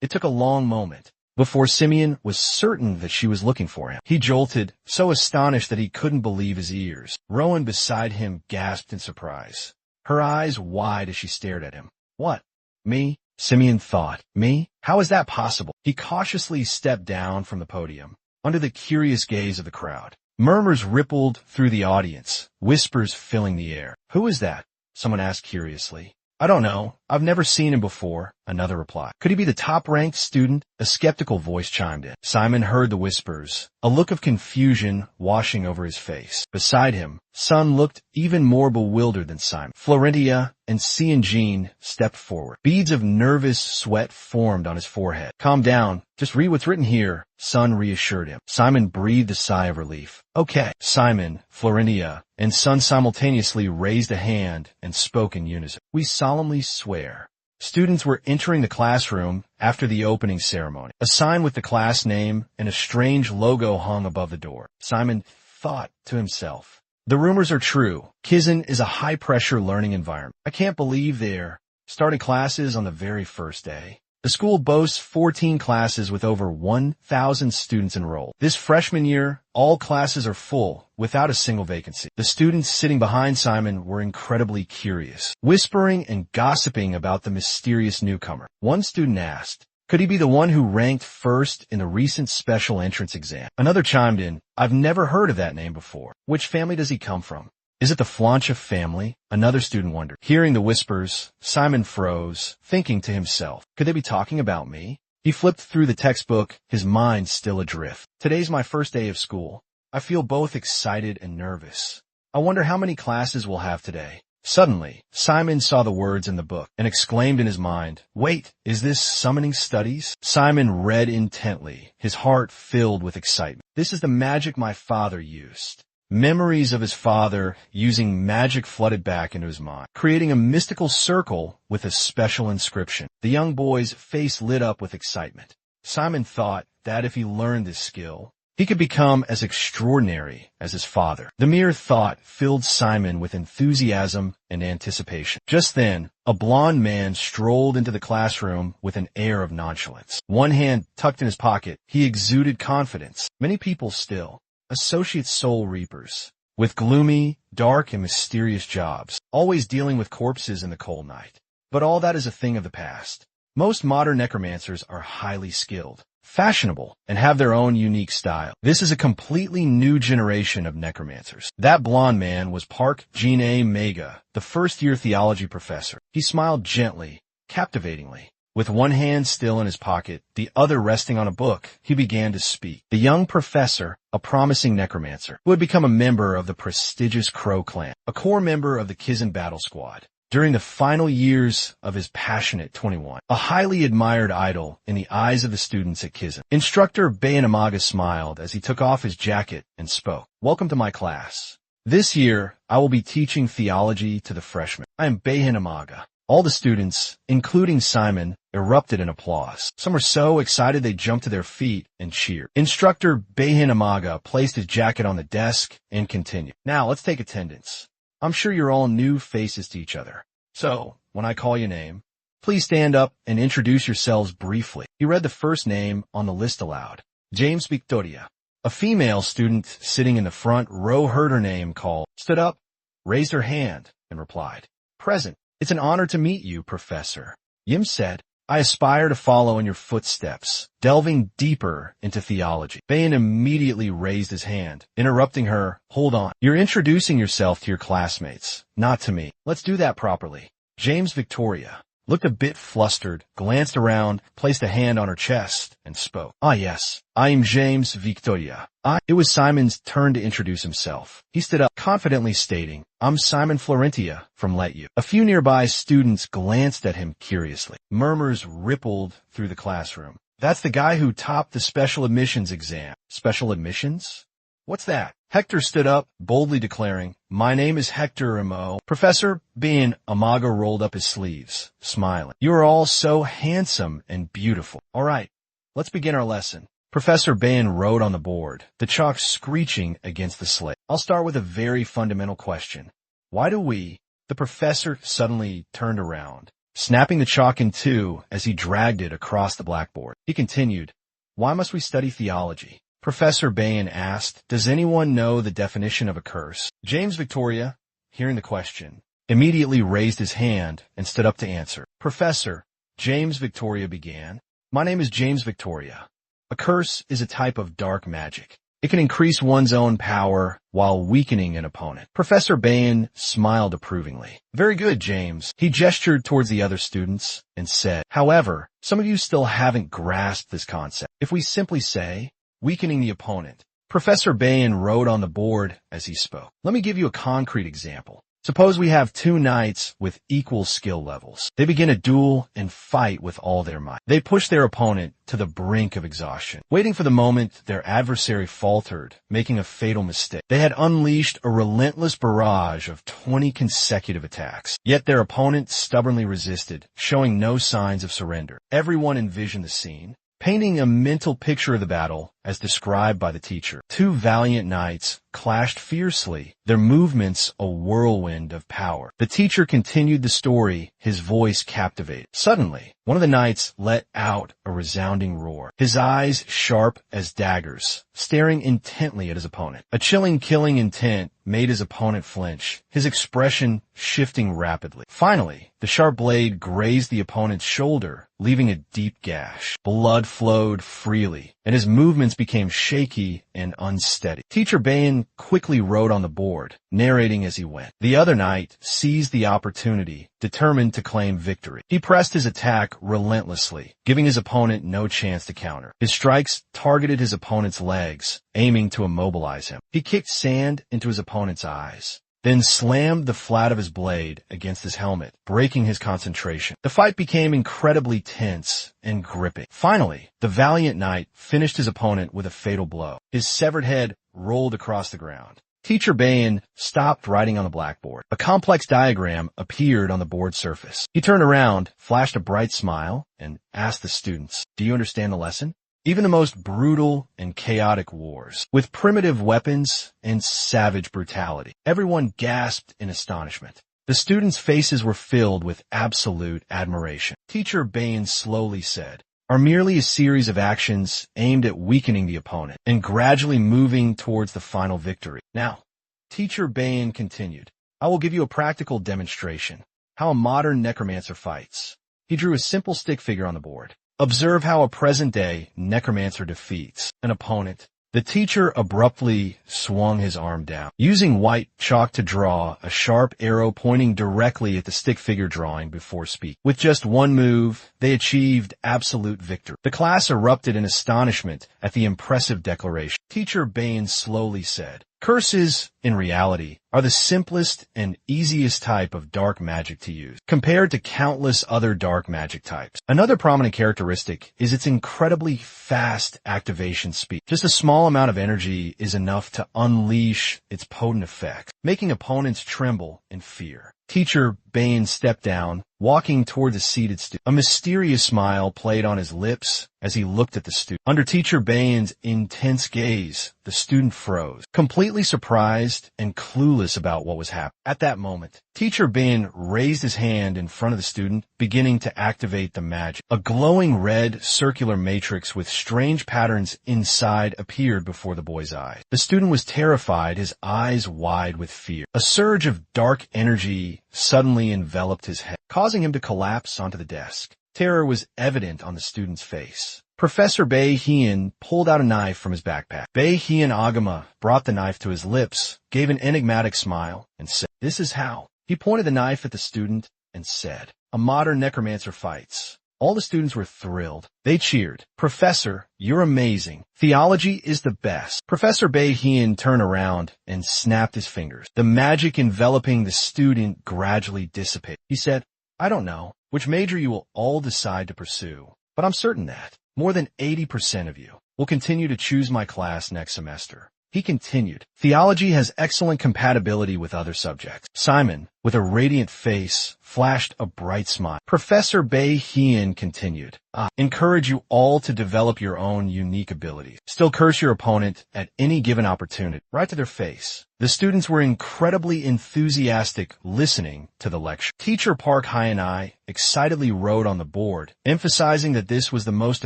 It took a long moment before Simeon was certain that she was looking for him. He jolted, so astonished that he couldn't believe his ears. Rowan beside him gasped in surprise, her eyes wide as she stared at him. "What? Me?" Simeon thought. "Me? How is that possible?" He cautiously stepped down from the podium, under the curious gaze of the crowd. Murmurs rippled through the audience, whispers filling the air. "Who is that?" someone asked curiously. "I don't know. I've never seen him before," another replied. "Could he be the top-ranked student?" A skeptical voice chimed in. Simon heard the whispers, a look of confusion washing over his face. Beside him, Sun looked even more bewildered than Simon. Florentia and Cian Jean stepped forward. Beads of nervous sweat formed on his forehead. "Calm down. Just read what's written here," Sun reassured him. Simon breathed a sigh of relief. "Okay." Simon, Florentia, and Sun simultaneously raised a hand and spoke in unison. "We solemnly swear." Students were entering the classroom after the opening ceremony. A sign with the class name and a strange logo hung above the door. Simon thought to himself, "The rumors are true. Kizun is a high-pressure learning environment. I can't believe they're starting classes on the very first day." The school boasts 14 classes with over 1,000 students enrolled. This freshman year, all classes are full, without a single vacancy. The students sitting behind Simon were incredibly curious, whispering and gossiping about the mysterious newcomer. One student asked, could he be the one who ranked first in the recent special entrance exam? Another chimed in, "I've never heard of that name before. Which family does he come from? Is it the Flancha family?" Another student wondered. Hearing the whispers, Simon froze, thinking to himself, could they be talking about me? He flipped through the textbook, his mind still adrift. Today's my first day of school. I feel both excited and nervous. I wonder how many classes we'll have today. Suddenly, Simon saw the words in the book and exclaimed in his mind, "Wait, is this summoning studies?" Simon read intently, his heart filled with excitement. This is the magic my father used. Memories of his father using magic flooded back into his mind, creating a mystical circle with a special inscription. The young boy's face lit up with excitement. Simon thought that if he learned this skill, he could become as extraordinary as his father. The mere thought filled Simon with enthusiasm and anticipation. Just then, a blond man strolled into the classroom with an air of nonchalance. One hand tucked in his pocket, he exuded confidence. Many people still, associate soul reapers, with gloomy, dark, and mysterious jobs, always dealing with corpses in the cold night. But all that is a thing of the past. Most modern necromancers are highly skilled, fashionable, and have their own unique style. This is a completely new generation of necromancers. That blond man was Park Jin-A Mega, the first-year theology professor. He smiled gently, captivatingly. With one hand still in his pocket, the other resting on a book, he began to speak. The young professor, a promising necromancer, who had become a member of the prestigious Crow clan, a core member of the Kizan battle squad. During the final years of his passionate 21, a highly admired idol in the eyes of the students at Kizan. Instructor Bayanamaga smiled as he took off his jacket and spoke. "Welcome to my class. This year, I will be teaching theology to the freshmen. I am Bayanamaga." All the students, including Simon, erupted in applause. Some were so excited they jumped to their feet and cheered. Instructor Bayanamaga placed his jacket on the desk and continued. "Now, let's take attendance. I'm sure you're all new faces to each other. So, when I call your name, please stand up and introduce yourselves briefly." He read the first name on the list aloud. James Victoria. A female student sitting in the front row heard her name called, stood up, raised her hand, and replied, "Present. It's an honor to meet you, Professor." Yim said, "I aspire to follow in your footsteps, delving deeper into theology." Bayan immediately raised his hand, interrupting her. "Hold on. You're introducing yourself to your classmates, not to me. Let's do that properly." James Victoria looked a bit flustered, glanced around, placed a hand on her chest, and spoke. "Ah, yes. I am James Victoria." It was Simon's turn to introduce himself. He stood up, confidently stating, "I'm Simon Florentia from Let You." A few nearby students glanced at him curiously. Murmurs rippled through the classroom. "That's the guy who topped the special admissions exam." "Special admissions? What's that?" Hector stood up, boldly declaring, "My name is Hector Mo." Professor Bayan-Amaga rolled up his sleeves, smiling. "You are all so handsome and beautiful. All right, let's begin our lesson." Professor Bayan wrote on the board, the chalk screeching against the slate. "I'll start with a very fundamental question. Why do we—" The professor suddenly turned around, snapping the chalk in two as he dragged it across the blackboard. He continued, "Why must we study theology?" Professor Bayan asked, "Does anyone know the definition of a curse?" James Victoria, hearing the question, immediately raised his hand and stood up to answer. "Professor," James Victoria began, "my name is James Victoria. A curse is a type of dark magic. It can increase one's own power while weakening an opponent." Professor Bayan smiled approvingly. "Very good, James." He gestured towards the other students and said, "However, some of you still haven't grasped this concept. If we simply say, weakening the opponent." Professor Bayan wrote on the board as he spoke. "Let me give you a concrete example. Suppose we have two knights with equal skill levels. They begin a duel and fight with all their might. They push their opponent to the brink of exhaustion. Waiting for the moment their adversary faltered, making a fatal mistake. They had unleashed a relentless barrage of 20 consecutive attacks. Yet their opponent stubbornly resisted, showing no signs of surrender. Everyone envisioned the scene, painting a mental picture of the battle as described by the teacher. Two valiant knights clashed fiercely, their movements a whirlwind of power. The teacher continued the story, his voice captivated. Suddenly, one of the knights let out a resounding roar, his eyes sharp as daggers, staring intently at his opponent. A chilling killing intent made his opponent flinch, his expression shifting rapidly. Finally, the sharp blade grazed the opponent's shoulder, leaving a deep gash. Blood flowed freely, and his movements students became shaky and unsteady. Teacher Bain quickly wrote on the board, narrating as he went. The other knight seized the opportunity, determined to claim victory. He pressed his attack relentlessly, giving his opponent no chance to counter. His strikes targeted his opponent's legs, aiming to immobilize him. He kicked sand into his opponent's eyes, then slammed the flat of his blade against his helmet, breaking his concentration. The fight became incredibly tense and gripping. Finally, the valiant knight finished his opponent with a fatal blow. His severed head rolled across the ground. Teacher Bain stopped writing on the blackboard. A complex diagram appeared on the board surface. He turned around, flashed a bright smile, and asked the students, "Do you understand the lesson?" Even the most brutal and chaotic wars, with primitive weapons and savage brutality. Everyone gasped in astonishment. The students' faces were filled with absolute admiration. Teacher Bain slowly said, "Are merely a series of actions aimed at weakening the opponent and gradually moving towards the final victory." Now, Teacher Bain continued, "I will give you a practical demonstration, how a modern necromancer fights." He drew a simple stick figure on the board. Observe how a present-day necromancer defeats an opponent. The teacher abruptly swung his arm down, using white chalk to draw a sharp arrow pointing directly at the stick figure drawing before speaking. With just one move, they achieved absolute victory. The class erupted in astonishment at the impressive declaration. Teacher Bain slowly said, "Curses, in reality, are the simplest and easiest type of dark magic to use, compared to countless other dark magic types. Another prominent characteristic is its incredibly fast activation speed. Just a small amount of energy is enough to unleash its potent effects, making opponents tremble in fear." Teacher Bain stepped down, walking toward the seated student. A mysterious smile played on his lips as he looked at the student. Under Teacher Bain's intense gaze, the student froze, completely surprised and clueless about what was happening. At that moment, Teacher Bain raised his hand in front of the student, beginning to activate the magic. A glowing red circular matrix with strange patterns inside appeared before the boy's eyes. The student was terrified, his eyes wide with fear. A surge of dark energy suddenly enveloped his head, causing him to collapse onto the desk. Terror was evident on the student's face. Professor Bei Hien pulled out a knife from his backpack. Bei Hien Agama brought the knife to his lips, gave an enigmatic smile, and said, "This is how." He pointed the knife at the student and said, "A modern necromancer fights." All the students were thrilled. They cheered. "Professor, you're amazing. Theology is the best." Professor Bei Hien turned around and snapped his fingers. The magic enveloping the student gradually dissipated. He said, "I don't know which major you will all decide to pursue, but I'm certain that more than 80% of you will continue to choose my class next semester." He continued, "Theology has excellent compatibility with other subjects." Simon, with a radiant face, flashed a bright smile. Professor Bei Hien continued, "I encourage you all to develop your own unique abilities. Still curse your opponent at any given opportunity, right to their face." The students were incredibly enthusiastic listening to the lecture. Teacher Park Hyanai excitedly wrote on the board, emphasizing that this was the most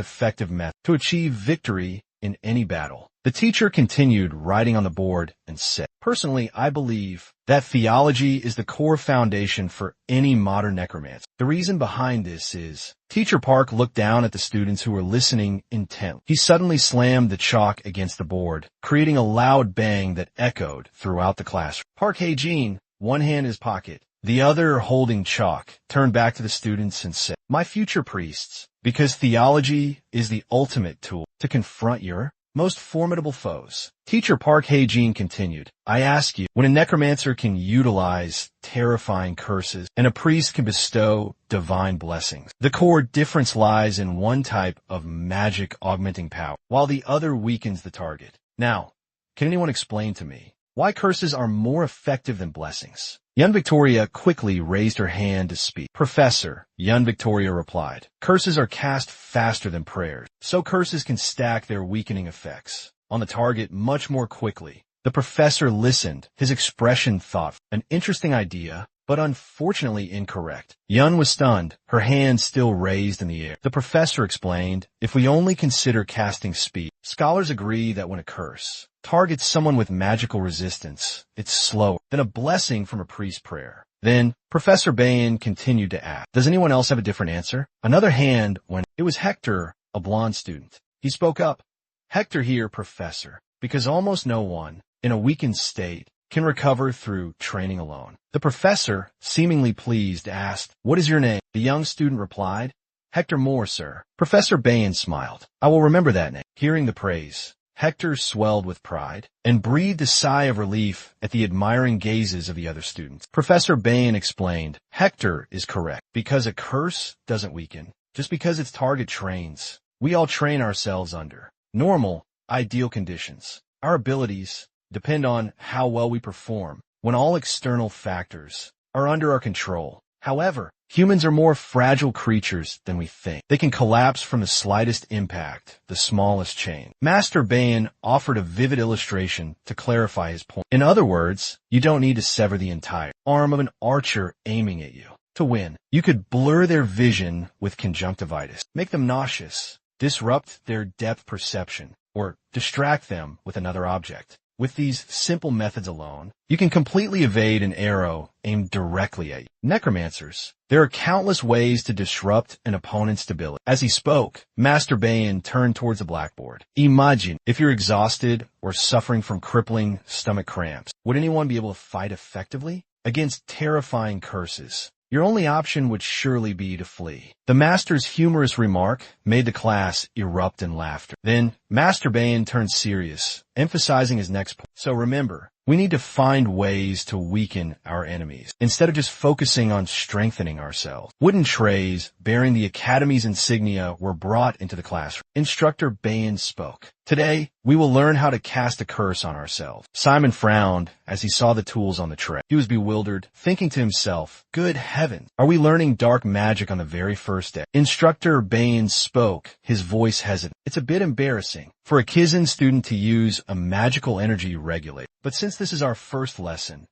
effective method to achieve victory in any battle. The teacher continued writing on the board and said, "Personally, I believe that theology is the core foundation for any modern necromancer. The reason behind this is..." Teacher Park looked down at the students who were listening intently. He suddenly slammed the chalk against the board, creating a loud bang that echoed throughout the classroom. Park Hae-jin, one hand in his pocket, the other holding chalk, turned back to the students and said, "My future priests, because theology is the ultimate tool to confront your most formidable foes." Teacher Park Hae-jin continued, "I ask you, when a necromancer can utilize terrifying curses and a priest can bestow divine blessings, the core difference lies in one type of magic augmenting power, while the other weakens the target. Now, can anyone explain to me why curses are more effective than blessings?" Yun Victoria quickly raised her hand to speak. "Professor," Yun Victoria replied, "curses are cast faster than prayers, so curses can stack their weakening effects on the target much more quickly." The professor listened, his expression thoughtful. "An interesting idea, but unfortunately incorrect." Yun was stunned, her hand still raised in the air. The professor explained, "If we only consider casting speed, scholars agree that when a curse targets someone with magical resistance, it's slower than a blessing from a priest's prayer." Then, Professor Bain continued to ask, "Does anyone else have a different answer?" Another hand went. It was Hector, a blonde student. He spoke up, Hector here, Professor, because almost no one, in a weakened state, can recover through training alone. The professor, seemingly pleased, asked, "What is your name?" The young student replied, "Hector Moore, sir." Professor Bain smiled. "I will remember that name." Hearing the praise, Hector swelled with pride and breathed a sigh of relief at the admiring gazes of the other students. Professor Bain explained, "Hector is correct, because a curse doesn't weaken just because its target trains. We all train ourselves under normal, ideal conditions. Our abilities depend on how well we perform when all external factors are under our control. However, humans are more fragile creatures than we think. They can collapse from the slightest impact, the smallest change." Master Bain offered a vivid illustration to clarify his point. In other words, you don't need to sever the entire arm of an archer aiming at you to win. You could blur their vision with conjunctivitis, make them nauseous, disrupt their depth perception, or distract them with another object. With these simple methods alone, you can completely evade an arrow aimed directly at you. Necromancers. There are countless ways to disrupt an opponent's stability. As he spoke, Master Bain turned towards the blackboard. Imagine if you're exhausted or suffering from crippling stomach cramps. Would anyone be able to fight effectively against terrifying curses? Your only option would surely be to flee. The master's humorous remark made the class erupt in laughter. Then, Master Bain turned serious, emphasizing his next point. So remember, we need to find ways to weaken our enemies, instead of just focusing on strengthening ourselves. Wooden trays bearing the Academy's insignia were brought into the classroom. Instructor Bain spoke. "Today, we will learn how to cast a curse on ourselves." Simon frowned as he saw the tools on the tray. He was bewildered, thinking to himself, "Good heavens, are we learning dark magic on the very first day?" Instructor Bain spoke, his voice hesitant. "It's a bit embarrassing for a Kizan student to use a magical energy regulator, but since this is our first lesson,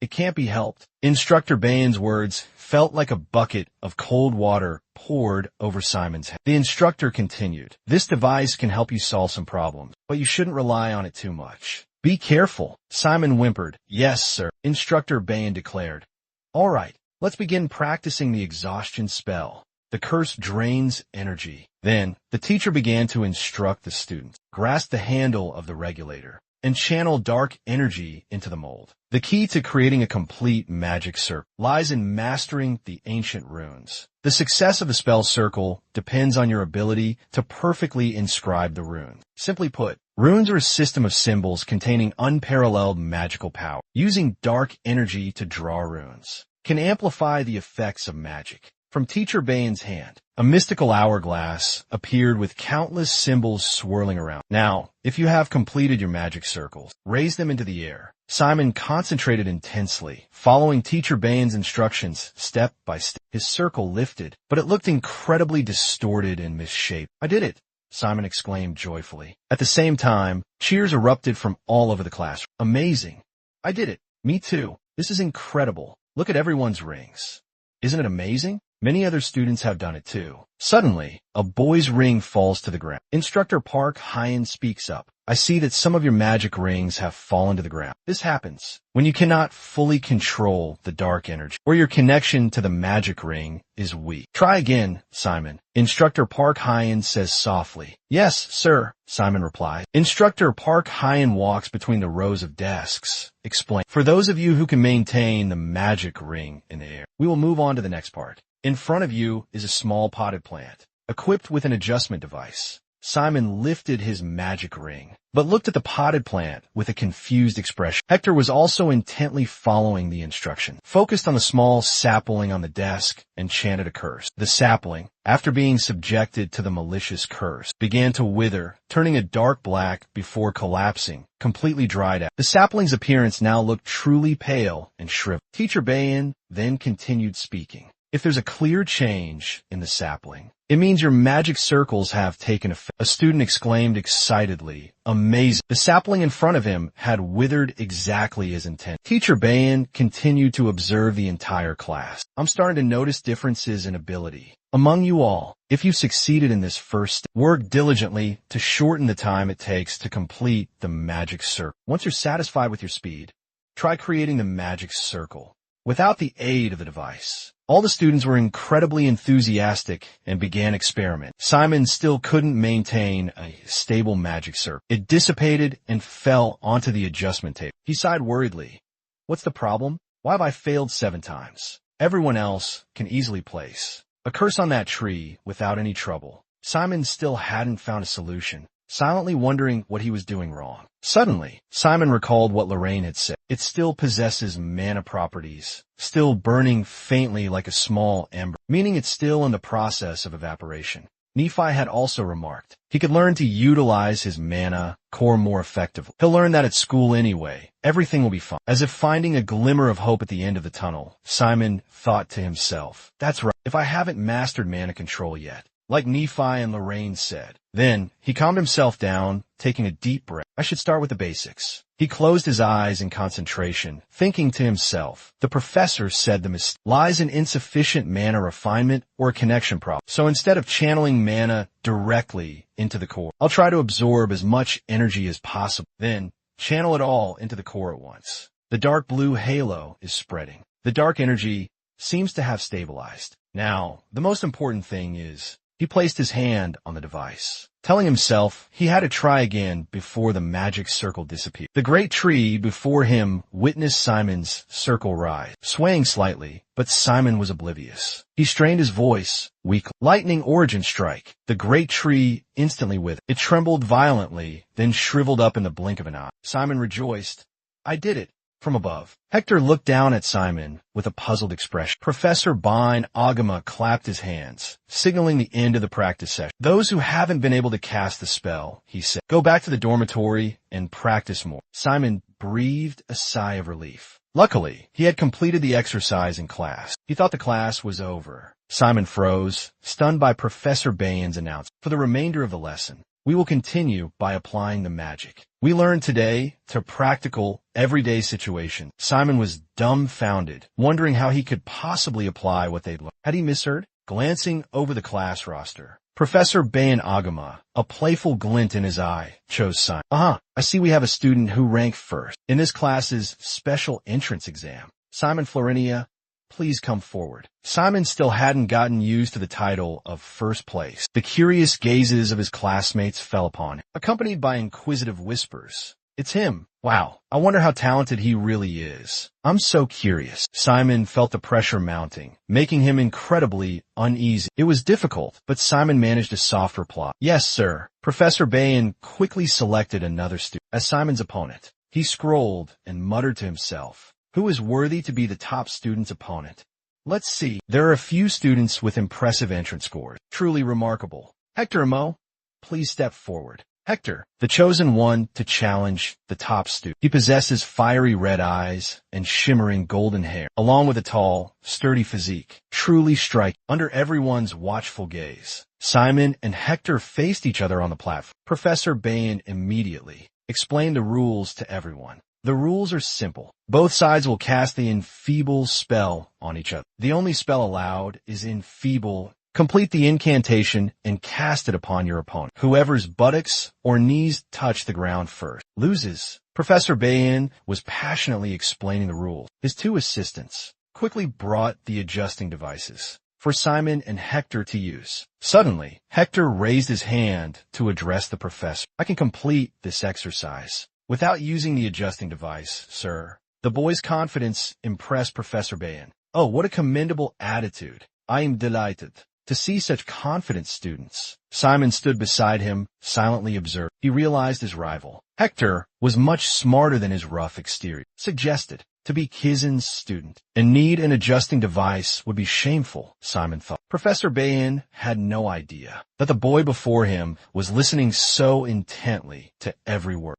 it can't be helped." Instructor Bain's words felt like a bucket of cold water poured over Simon's head. The instructor continued, "This device can help you solve some problems, but you shouldn't rely on it too much. Be careful." Simon whimpered. "Yes, sir," Instructor Bain declared. "All right, let's begin practicing the exhaustion spell. The curse drains energy." Then, the teacher began to instruct the students. Grasp the handle of the regulator and channel dark energy into the mold. The key to creating a complete magic circle lies in mastering the ancient runes. The success of a spell circle depends on your ability to perfectly inscribe the runes. Simply put, runes are a system of symbols containing unparalleled magical power. Using dark energy to draw runes can amplify the effects of magic. From Teacher Bain's hand, a mystical hourglass appeared with countless symbols swirling around. "Now, if you have completed your magic circles, raise them into the air." Simon concentrated intensely, following Teacher Bain's instructions step by step. His circle lifted, but it looked incredibly distorted and misshapen. "I did it!" Simon exclaimed joyfully. At the same time, cheers erupted from all over the classroom. "Amazing! I did it! Me too! This is incredible! Look at everyone's rings! Isn't it amazing? Many other students have done it too." Suddenly, a boy's ring falls to the ground. Instructor Park Hyen speaks up. "I see that some of your magic rings have fallen to the ground. This happens when you cannot fully control the dark energy, or your connection to the magic ring is weak. Try again, Simon." Instructor Park Hyen says softly. "Yes, sir," Simon replies. Instructor Park Hyen walks between the rows of desks. Explain. "For those of you who can maintain the magic ring in the air, we will move on to the next part. In front of you is a small potted plant, equipped with an adjustment device." Simon lifted his magic ring, but looked at the potted plant with a confused expression. Hector was also intently following the instruction, focused on the small sapling on the desk, and chanted a curse. The sapling, after being subjected to the malicious curse, began to wither, turning a dark black before collapsing, completely dried out. The sapling's appearance now looked truly pale and shriveled. Teacher Bain then continued speaking. "If there's a clear change in the sapling, it means your magic circles have taken effect." A student exclaimed excitedly, "Amazing!" The sapling in front of him had withered exactly as intended. Teacher Bain continued to observe the entire class. "I'm starting to notice differences in ability among you all. If you succeeded in this first step, work diligently to shorten the time it takes to complete the magic circle. Once you're satisfied with your speed, try creating the magic circle without the aid of the device. All the students were incredibly enthusiastic and began experimenting. Simon still couldn't maintain a stable magic circle. It dissipated and fell onto the adjustment table. He sighed worriedly. What's the problem? Why have I failed 7 times? Everyone else can easily place a curse on that tree without any trouble. Simon still hadn't found a solution, silently wondering what he was doing wrong. Suddenly, Simon recalled what Lorraine had said. It still possesses mana properties, still burning faintly like a small ember, meaning it's still in the process of evaporation. Nephi had also remarked he could learn to utilize his mana core more effectively. He'll learn that at school anyway. Everything will be fine. As if finding a glimmer of hope at the end of the tunnel, Simon thought to himself, that's right, if I haven't mastered mana control yet, like Nephi and Lorraine said. Then, he calmed himself down, taking a deep breath. I should start with the basics. He closed his eyes in concentration, thinking to himself, the professor said the mistake lies in insufficient mana refinement or a connection problem. So instead of channeling mana directly into the core, I'll try to absorb as much energy as possible, then channel it all into the core at once. The dark blue halo is spreading. The dark energy seems to have stabilized. Now, the most important thing is, he placed his hand on the device, telling himself he had to try again before the magic circle disappeared. The great tree before him witnessed Simon's circle rise, swaying slightly, but Simon was oblivious. He strained his voice weakly. Lightning origin strike. The great tree instantly withered. It trembled violently, then shriveled up in the blink of an eye. Simon rejoiced. I did it. From above, Hector looked down at Simon with a puzzled expression. Professor Bine Agama clapped his hands, signaling the end of the practice session. Those who haven't been able to cast the spell, he said, go back to the dormitory and practice more. Simon breathed a sigh of relief. Luckily, he had completed the exercise in class. He thought the class was over. Simon froze, stunned by Professor Bayan's announcement. For the remainder of the lesson, we will continue by applying the magic we learned today to practical, everyday situations. Simon was dumbfounded, wondering how he could possibly apply what they'd learned. Had he misheard? Glancing over the class roster, Professor Bayan Agama, a playful glint in his eye, chose Simon. I see we have a student who ranked first in this class's special entrance exam. Simon Florinia, please come forward. Simon still hadn't gotten used to the title of first place. The curious gazes of his classmates fell upon him, accompanied by inquisitive whispers. It's him. Wow, I wonder how talented he really is. I'm so curious. Simon felt the pressure mounting, making him incredibly uneasy. It was difficult, but Simon managed a soft reply. Yes, sir. Professor Bayan quickly selected another student as Simon's opponent. He scrolled and muttered to himself, who is worthy to be the top student's opponent? Let's see. There are a few students with impressive entrance scores. Truly remarkable. Hector Mo, please step forward. Hector, the chosen one to challenge the top student. He possesses fiery red eyes and shimmering golden hair, along with a tall, sturdy physique. Truly striking. Under everyone's watchful gaze, Simon and Hector faced each other on the platform. Professor Bayan immediately explained the rules to everyone. The rules are simple. Both sides will cast the enfeeble spell on each other. The only spell allowed is enfeeble. Complete the incantation and cast it upon your opponent. Whoever's buttocks or knees touch the ground first loses. Professor Bayan was passionately explaining the rules. His 2 assistants quickly brought the adjusting devices for Simon and Hector to use. Suddenly, Hector raised his hand to address the professor. I can complete this exercise without using the adjusting device, sir. The boy's confidence impressed Professor Bayan. Oh, what a commendable attitude. I am delighted to see such confident students. Simon stood beside him, silently observed. He realized his rival, Hector, was much smarter than his rough exterior. Suggested to be Kizen's student and need an adjusting device would be shameful, Simon thought. Professor Bayan had no idea that the boy before him was listening so intently to every word.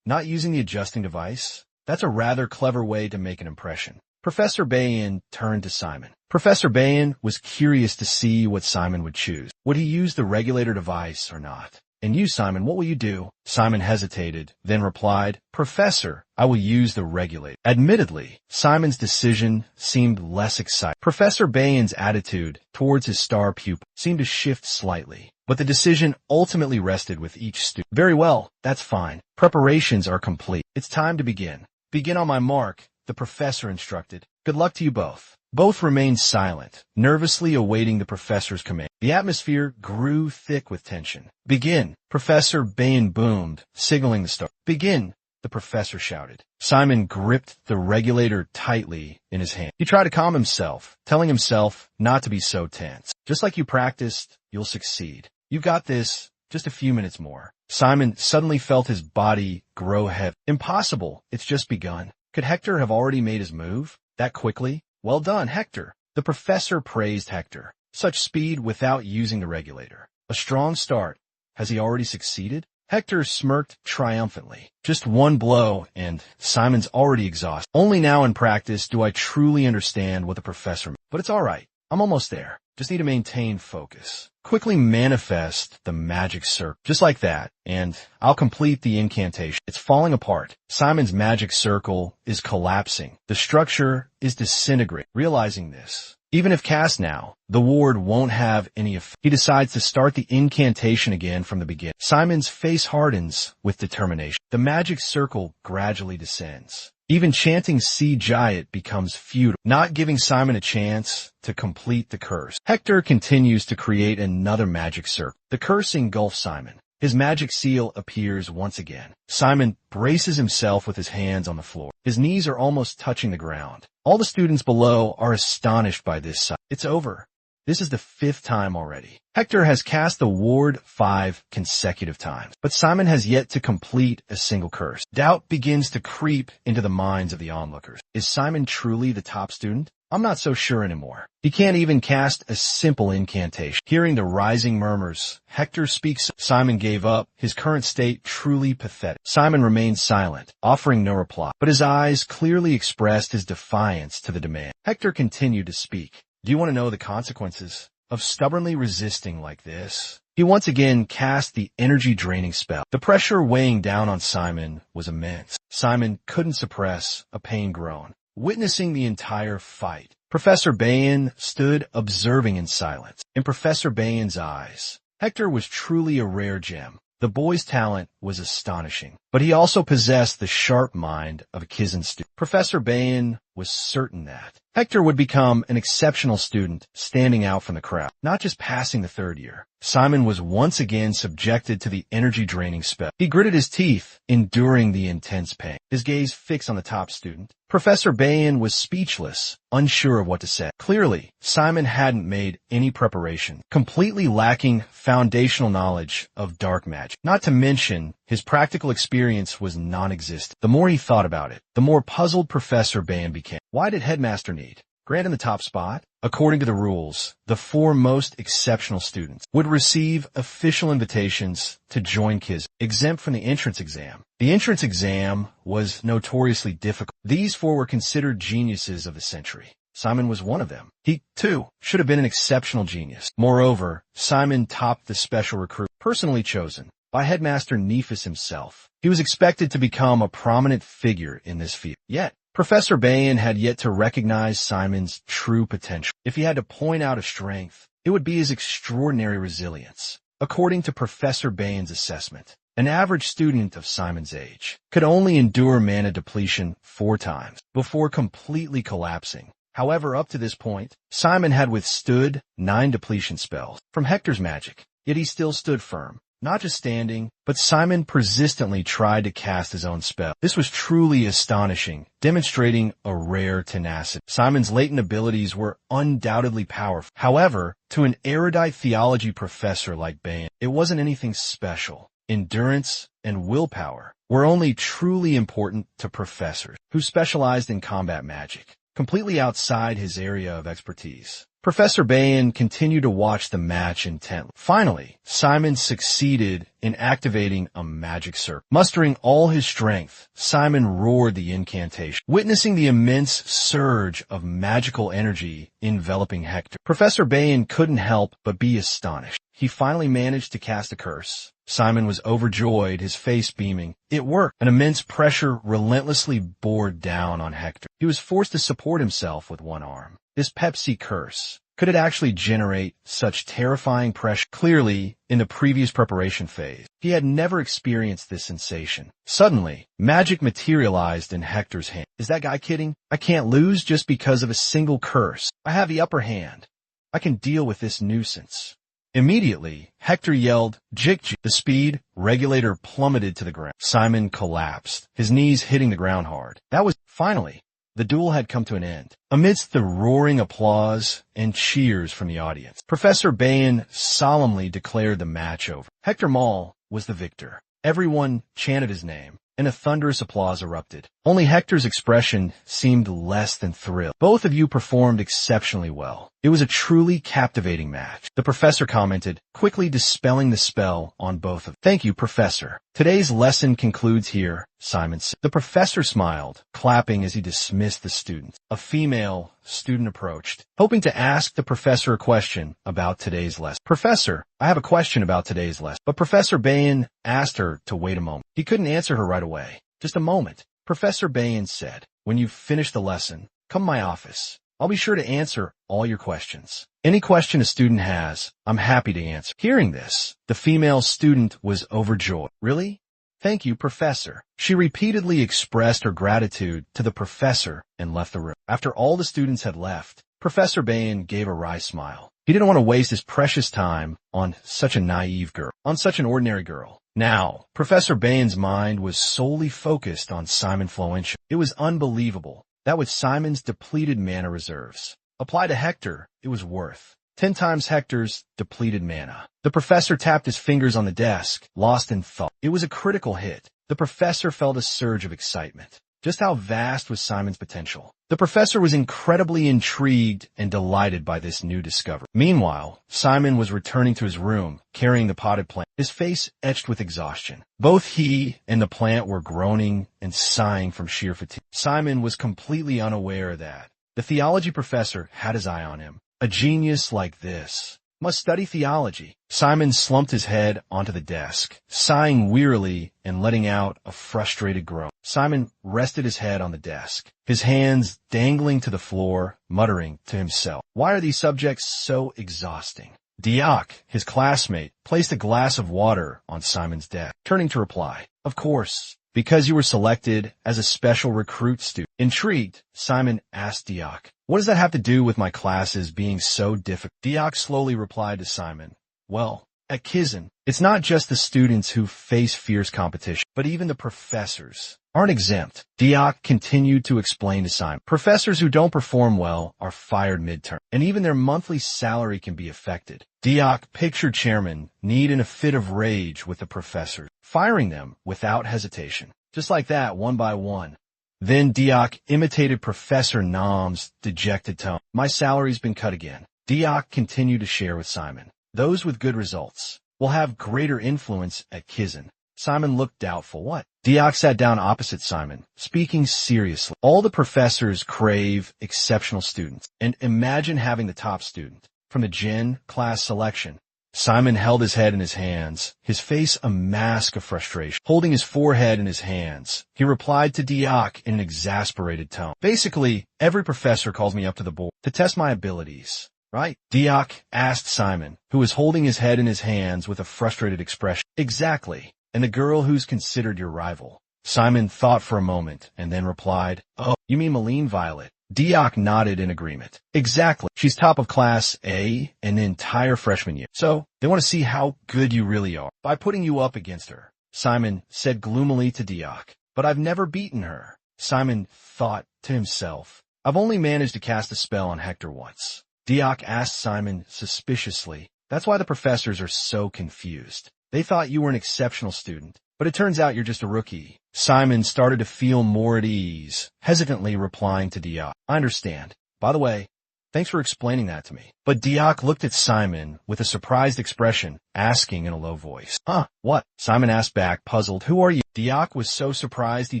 Not using the adjusting device? That's a rather clever way to make an impression. Professor Bayan turned to Simon. Professor Bayan was curious to see what Simon would choose. Would he use the regulator device or not? And you, Simon, what will you do? Simon hesitated, then replied, Professor, I will use the regulator. Admittedly, Simon's decision seemed less exciting. Professor Bayan's attitude towards his star pupil seemed to shift slightly, but the decision ultimately rested with each student. Very well, that's fine. Preparations are complete. It's time to begin. Begin on my mark. the professor instructed. Good luck to you both. Both remained silent, nervously awaiting the professor's command. The atmosphere grew thick with tension. Begin, Professor Bain boomed, signaling the start. Begin, the professor shouted. Simon gripped the regulator tightly in his hand. He tried to calm himself, telling himself not to be so tense. Just like you practiced, you'll succeed. You got this. Just a few minutes more. Simon suddenly felt his body grow heavy. Impossible. It's just begun. Could Hector have already made his move? That quickly? Well done, Hector. The professor praised Hector. Such speed without using the regulator. A strong start. Has he already succeeded? Hector smirked triumphantly. Just one blow, and Simon's already exhausted. Only now in practice do I truly understand what the professor meant. But it's all right. I'm almost there. Just need to maintain focus. Quickly manifest the magic circle. Just like that, and I'll complete the incantation. It's falling apart. Simon's magic circle is collapsing. The structure is disintegrating. Realizing this, even if cast now, the ward won't have any effect. He decides to start the incantation again from the beginning. Simon's face hardens with determination. The magic circle gradually descends. Even chanting Sea Giant becomes futile, not giving Simon a chance to complete the curse. Hector continues to create another magic circle. The curse engulfs Simon. His magic seal appears once again. Simon braces himself with his hands on the floor. His knees are almost touching the ground. All the students below are astonished by this sight. It's over. This is the 5th time already. Hector has cast the ward 5 consecutive times, but Simon has yet to complete a single curse. Doubt begins to creep into the minds of the onlookers. Is Simon truly the top student? I'm not so sure anymore. He can't even cast a simple incantation. Hearing the rising murmurs, Hector speaks. Simon gave up, his current state truly pathetic. Simon remained silent, offering no reply, but his eyes clearly expressed his defiance to the demand. Hector continued to speak. Do you want to know the consequences of stubbornly resisting like this? He once again cast the energy-draining spell. The pressure weighing down on Simon was immense. Simon couldn't suppress a pain groan. Witnessing the entire fight, Professor Bain stood observing in silence. In Professor Bain's eyes, Hector was truly a rare gem. The boy's talent was astonishing, but he also possessed the sharp mind of a Kizan student. Professor Bain was certain that Hector would become an exceptional student, standing out from the crowd, not just passing the 3rd year. Simon was once again subjected to the energy-draining spell. He gritted his teeth, enduring the intense pain, his gaze fixed on the top student. Professor Bain was speechless, unsure of what to say. Clearly, Simon hadn't made any preparation, completely lacking foundational knowledge of dark magic. Not to mention, his practical experience was non-existent. The more he thought about it, the more puzzled Professor Bain became. Why did Headmaster need grant him the top spot? According to the rules, the 4 most exceptional students would receive official invitations to join Kiz, exempt from the entrance exam. The entrance exam was notoriously difficult. These 4 were considered geniuses of the century. Simon was one of them. He, too, should have been an exceptional genius. Moreover, Simon topped the special recruit, personally chosen by Headmaster Nephis himself. He was expected to become a prominent figure in this field. Yet, Professor Bain had yet to recognize Simon's true potential. If he had to point out a strength, it would be his extraordinary resilience. According to Professor Bain's assessment, an average student of Simon's age could only endure mana depletion 4 times before completely collapsing. However, up to this point, Simon had withstood 9 depletion spells from Hector's magic, yet he still stood firm. Not just standing, but Simon persistently tried to cast his own spell. This was truly astonishing, demonstrating a rare tenacity. Simon's latent abilities were undoubtedly powerful. However, to an erudite theology professor like Bain, it wasn't anything special. Endurance and willpower were only truly important to professors who specialized in combat magic, completely outside his area of expertise. Professor Bain continued to watch the match intently. Finally, Simon succeeded in activating a magic circle. Mustering all his strength, Simon roared the incantation, witnessing the immense surge of magical energy enveloping Hector. Professor Bain couldn't help but be astonished. He finally managed to cast a curse. Simon was overjoyed, his face beaming. It worked. An immense pressure relentlessly bore down on Hector. He was forced to support himself with one arm. This Pepsi curse Could it actually generate such terrifying pressure? Clearly, in the previous preparation phase, he had never experienced this sensation. Suddenly, magic materialized in Hector's hand. Is that guy kidding? I can't lose just because of a single curse. I have the upper hand. I can deal with this nuisance. Immediately, Hector yelled, "Jik jik." The speed regulator plummeted to the ground. Simon collapsed, his knees hitting the ground hard. That was finally. The duel had come to an end. Amidst the roaring applause and cheers from the audience, Professor Bayan solemnly declared the match over. Hector Maul was the victor. Everyone chanted his name, and a thunderous applause erupted. Only Hector's expression seemed less than thrilled. Both of you performed exceptionally well. It was a truly captivating match, the professor commented, quickly dispelling the spell on both of them. Thank you, Professor. Today's lesson concludes here, Simon said. The professor smiled, clapping as he dismissed the students. A female student approached, hoping to ask the professor a question about today's lesson. Professor, I have a question about today's lesson. But Professor Bayan asked her to wait a moment. He couldn't answer her right away. Just a moment. Professor Bayan said, when you've finished the lesson, come to my office. I'll be sure to answer all your questions. Any question a student has, I'm happy to answer. Hearing this, the female student was overjoyed. Really? Thank you, Professor. She repeatedly expressed her gratitude to the professor and left the room. After all the students had left, Professor Bayan gave a wry smile. He didn't want to waste his precious time on such a naive girl, on such an ordinary girl. Now, Professor Bayan's mind was solely focused on Simon Floentia. It was unbelievable that with Simon's depleted mana reserves, applied to Hector, it was worth 10 times Hector's depleted mana. The professor tapped his fingers on the desk, lost in thought. It was a critical hit. The professor felt a surge of excitement. Just how vast was Simon's potential? The professor was incredibly intrigued and delighted by this new discovery. Meanwhile, Simon was returning to his room, carrying the potted plant, his face etched with exhaustion. Both he and the plant were groaning and sighing from sheer fatigue. Simon was completely unaware that the theology professor had his eye on him. A genius like this must study theology. Simon slumped his head onto the desk, sighing wearily and letting out a frustrated groan. Simon rested his head on the desk, his hands dangling to the floor, muttering to himself, "Why are these subjects so exhausting?" Diak, his classmate, placed a glass of water on Simon's desk, turning to reply, "Of course, because you were selected as a special recruit student." Intrigued, Simon asked Diak, "What does that have to do with my classes being so difficult?" Diak slowly replied to Simon, "Well, at Kizan, it's not just the students who face fierce competition, but even the professors aren't exempt." Diak continued to explain to Simon, "Professors who don't perform well are fired midterm, and even their monthly salary can be affected." Diak pictured Chairman Need in a fit of rage with the professors, firing them without hesitation, just like that, one by one. Then Diak imitated Professor Nam's dejected tone. "My salary's been cut again." Diak continued to share with Simon, "Those with good results will have greater influence at Kizan." Simon looked doubtful. "What?" Diak sat down opposite Simon, speaking seriously. "All the professors crave exceptional students, and imagine having the top student from the Jin class selection." Simon held his head in his hands, his face a mask of frustration. Holding his forehead in his hands, he replied to Diak in an exasperated tone. "Basically, every professor calls me up to the board to test my abilities, right?" Diak asked Simon, who was holding his head in his hands with a frustrated expression. "Exactly. And the girl who's considered your rival." Simon thought for a moment and then replied, "Oh, you mean Malene Violet?" Diak nodded in agreement. "Exactly. She's top of class A in the entire freshman year. So, they want to see how good you really are by putting you up against her." Simon said gloomily to Diak, "But I've never beaten her." Simon thought to himself, "I've only managed to cast a spell on Hector once." Diak asked Simon suspiciously, "That's why the professors are so confused. They thought you were an exceptional student, but it turns out you're just a rookie." Simon started to feel more at ease, hesitantly replying to Diak, "I understand. By the way, thanks for explaining that to me." But Diak looked at Simon with a surprised expression, asking in a low voice, "Huh, what?" Simon asked back, puzzled, "Who are you?" Diak was so surprised he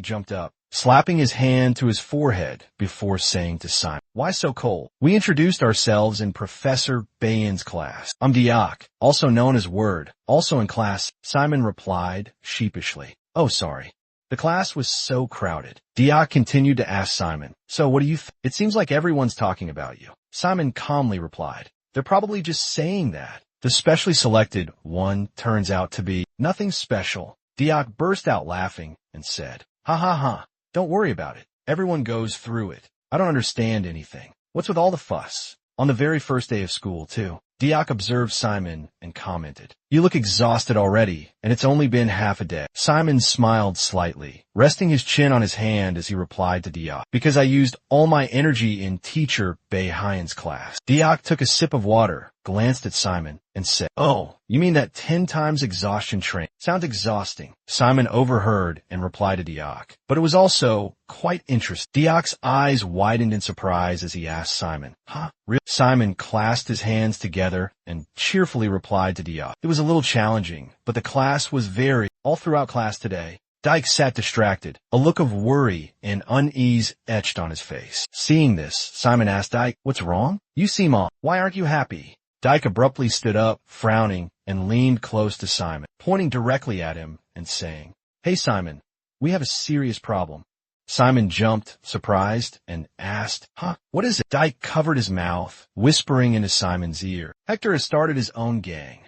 jumped up, slapping his hand to his forehead before saying to Simon, "Why so cold? We introduced ourselves in Professor Bayan's class. I'm Diak, also known as Word, also in class." Simon replied sheepishly, "Oh, sorry." The class was so crowded. Diak continued to ask Simon, "So what do you think? It seems like everyone's talking about you." Simon calmly replied, "They're probably just saying that." The specially selected one turns out to be nothing special. Diak burst out laughing and said, "Ha ha ha, don't worry about it. Everyone goes through it. I don't understand anything. What's with all the fuss? On the very first day of school, too." Diak observed Simon and commented, "You look exhausted already, and it's only been half a day." Simon smiled slightly, resting his chin on his hand as he replied to Diak, "Because I used all my energy in teacher Bei Hyan's class." Diak took a sip of water, glanced at Simon, and said, "Oh, you mean that 10 times exhaustion train? Sounds exhausting." Simon overheard and replied to Diak, but it was also quite interesting. Diak's eyes widened in surprise as he asked Simon, "Huh? Really?" Simon clasped his hands together and cheerfully replied to Diak, "It was a little challenging, but the class was very all throughout class today." Dyke sat distracted, a look of worry and unease etched on his face. Seeing this, Simon asked Dyke, "What's wrong? You seem off. Why aren't you happy?" Dyke abruptly stood up, frowning, and leaned close to Simon, pointing directly at him and saying, "Hey Simon, we have a serious problem." Simon jumped, surprised, and asked, "Huh? What is it?" Dyke covered his mouth, whispering into Simon's ear, "Hector has started his own gang."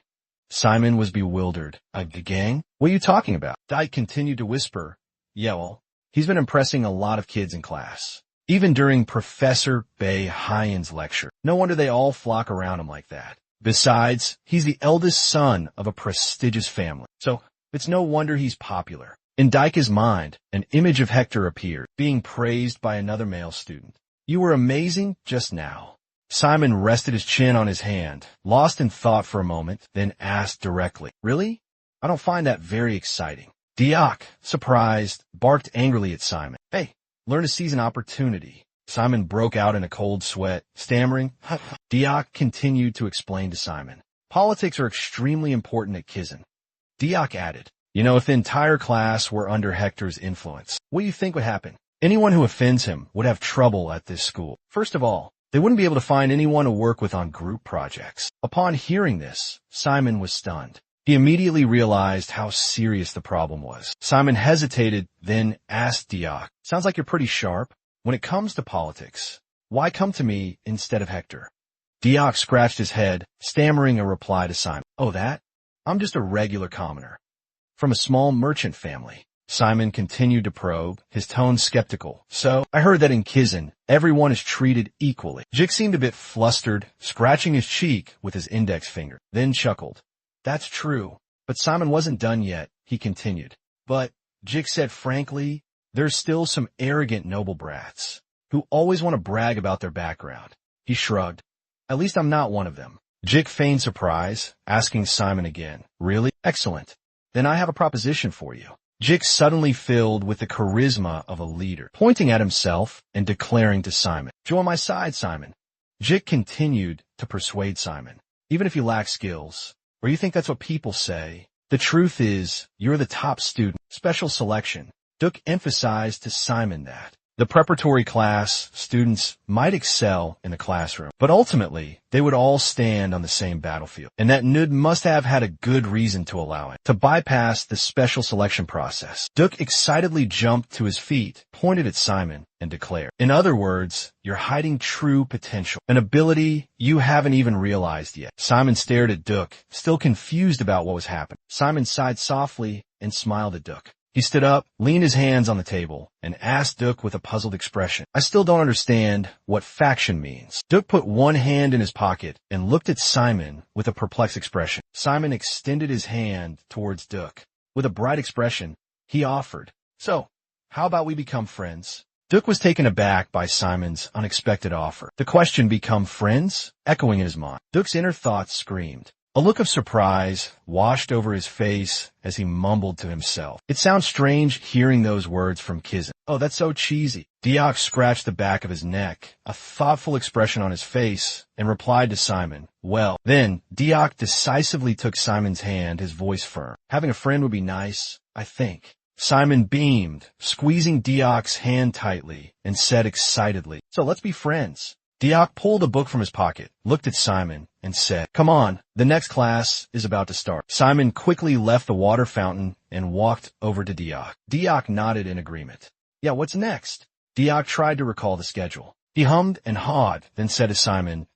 Simon was bewildered. "A gang? What are you talking about?" Dyke continued to whisper, "Yeah, well, he's been impressing a lot of kids in class. Even during Professor Bei Hyan's lecture. No wonder they all flock around him like that. Besides, he's the eldest son of a prestigious family. So it's no wonder he's popular." In Dyke's mind, an image of Hector appeared, being praised by another male student. "You were amazing just now." Simon rested his chin on his hand, lost in thought for a moment, then asked directly, "Really? I don't find that very exciting." Diak, surprised, barked angrily at Simon. "Hey, learn to seize an opportunity." Simon broke out in a cold sweat, stammering. Diak continued to explain to Simon, "Politics are extremely important at Kizan." Diak added, "You know, if the entire class were under Hector's influence, what do you think would happen? Anyone who offends him would have trouble at this school. First of all, they wouldn't be able to find anyone to work with on group projects." Upon hearing this, Simon was stunned. He immediately realized how serious the problem was. Simon hesitated, then asked Diak, "Sounds like you're pretty sharp. When it comes to politics, why come to me instead of Hector?" Diak scratched his head, stammering a reply to Simon. "Oh, that? I'm just a regular commoner from a small merchant family." Simon continued to probe, his tone skeptical. "So, I heard that in Kizan, everyone is treated equally." Jik seemed a bit flustered, scratching his cheek with his index finger, then chuckled. "That's true." But Simon wasn't done yet. He continued. "But," Jik said frankly, "there's still some arrogant noble brats who always want to brag about their background." He shrugged. "At least I'm not one of them." Jik feigned surprise, asking Simon again, "Really? Excellent. Then I have a proposition for you." Jik suddenly filled with the charisma of a leader, pointing at himself and declaring to Simon, "Join my side, Simon." Jik continued to persuade Simon, "Even if you lack skills, or you think that's what people say, the truth is you're the top student, special selection." Duke emphasized to Simon that the preparatory class students might excel in the classroom, but ultimately they would all stand on the same battlefield, and that Nud must have had a good reason to allow it, to bypass the special selection process. Duke excitedly jumped to his feet, pointed at Simon, and declared, "In other words, you're hiding true potential, an ability you haven't even realized yet." Simon stared at Duke, still confused about what was happening. Simon sighed softly and smiled at Duke. He stood up, leaned his hands on the table, and asked Duke with a puzzled expression, "I still don't understand what faction means." Duke put one hand in his pocket and looked at Simon with a perplexed expression. Simon extended his hand towards Duke. With a bright expression, he offered, "So, how about we become friends?" Duke was taken aback by Simon's unexpected offer. The question, "become friends?" echoing in his mind. Duke's inner thoughts screamed. A look of surprise washed over his face as he mumbled to himself, "It sounds strange hearing those words from Kizan. Oh, that's so cheesy." Diak scratched the back of his neck, a thoughtful expression on his face, and replied to Simon, "Well." Then Diak decisively took Simon's hand, his voice firm. "Having a friend would be nice, I think." Simon beamed, squeezing Diak's hand tightly, and said excitedly, "So let's be friends." Diak pulled a book from his pocket, looked at Simon, and said, "Come on, the next class is about to start." Simon quickly left the water fountain and walked over to Diak. Diak nodded in agreement. "Yeah, what's next?" Diak tried to recall the schedule. He hummed and hawed, then said to Simon,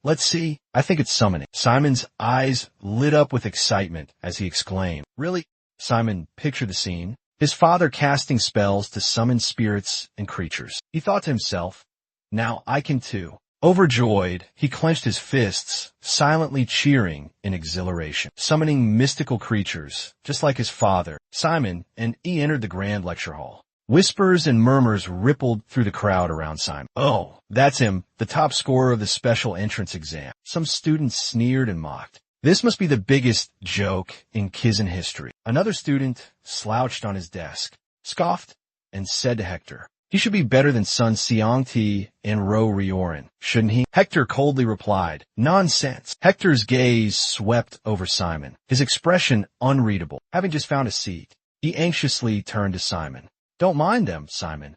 let's see. I think it's summoning. Simon's eyes lit up with excitement as he exclaimed, really? Simon pictured the scene. His father casting spells to summon spirits and creatures. He thought to himself, now I can too. Overjoyed, he clenched his fists, silently cheering in exhilaration, summoning mystical creatures, just like his father. Simon and he entered the grand lecture hall. Whispers and murmurs rippled through the crowd around Simon. Oh, that's him, the top scorer of the special entrance exam. Some students sneered and mocked. This must be the biggest joke in Kizan history. Another student slouched on his desk, scoffed, and said to Hector, he should be better than Sun Seong-ti and Ro Rioran, shouldn't he? Hector coldly replied, nonsense. Hector's gaze swept over Simon, his expression unreadable. Having just found a seat, he anxiously turned to Simon. Don't mind them, Simon.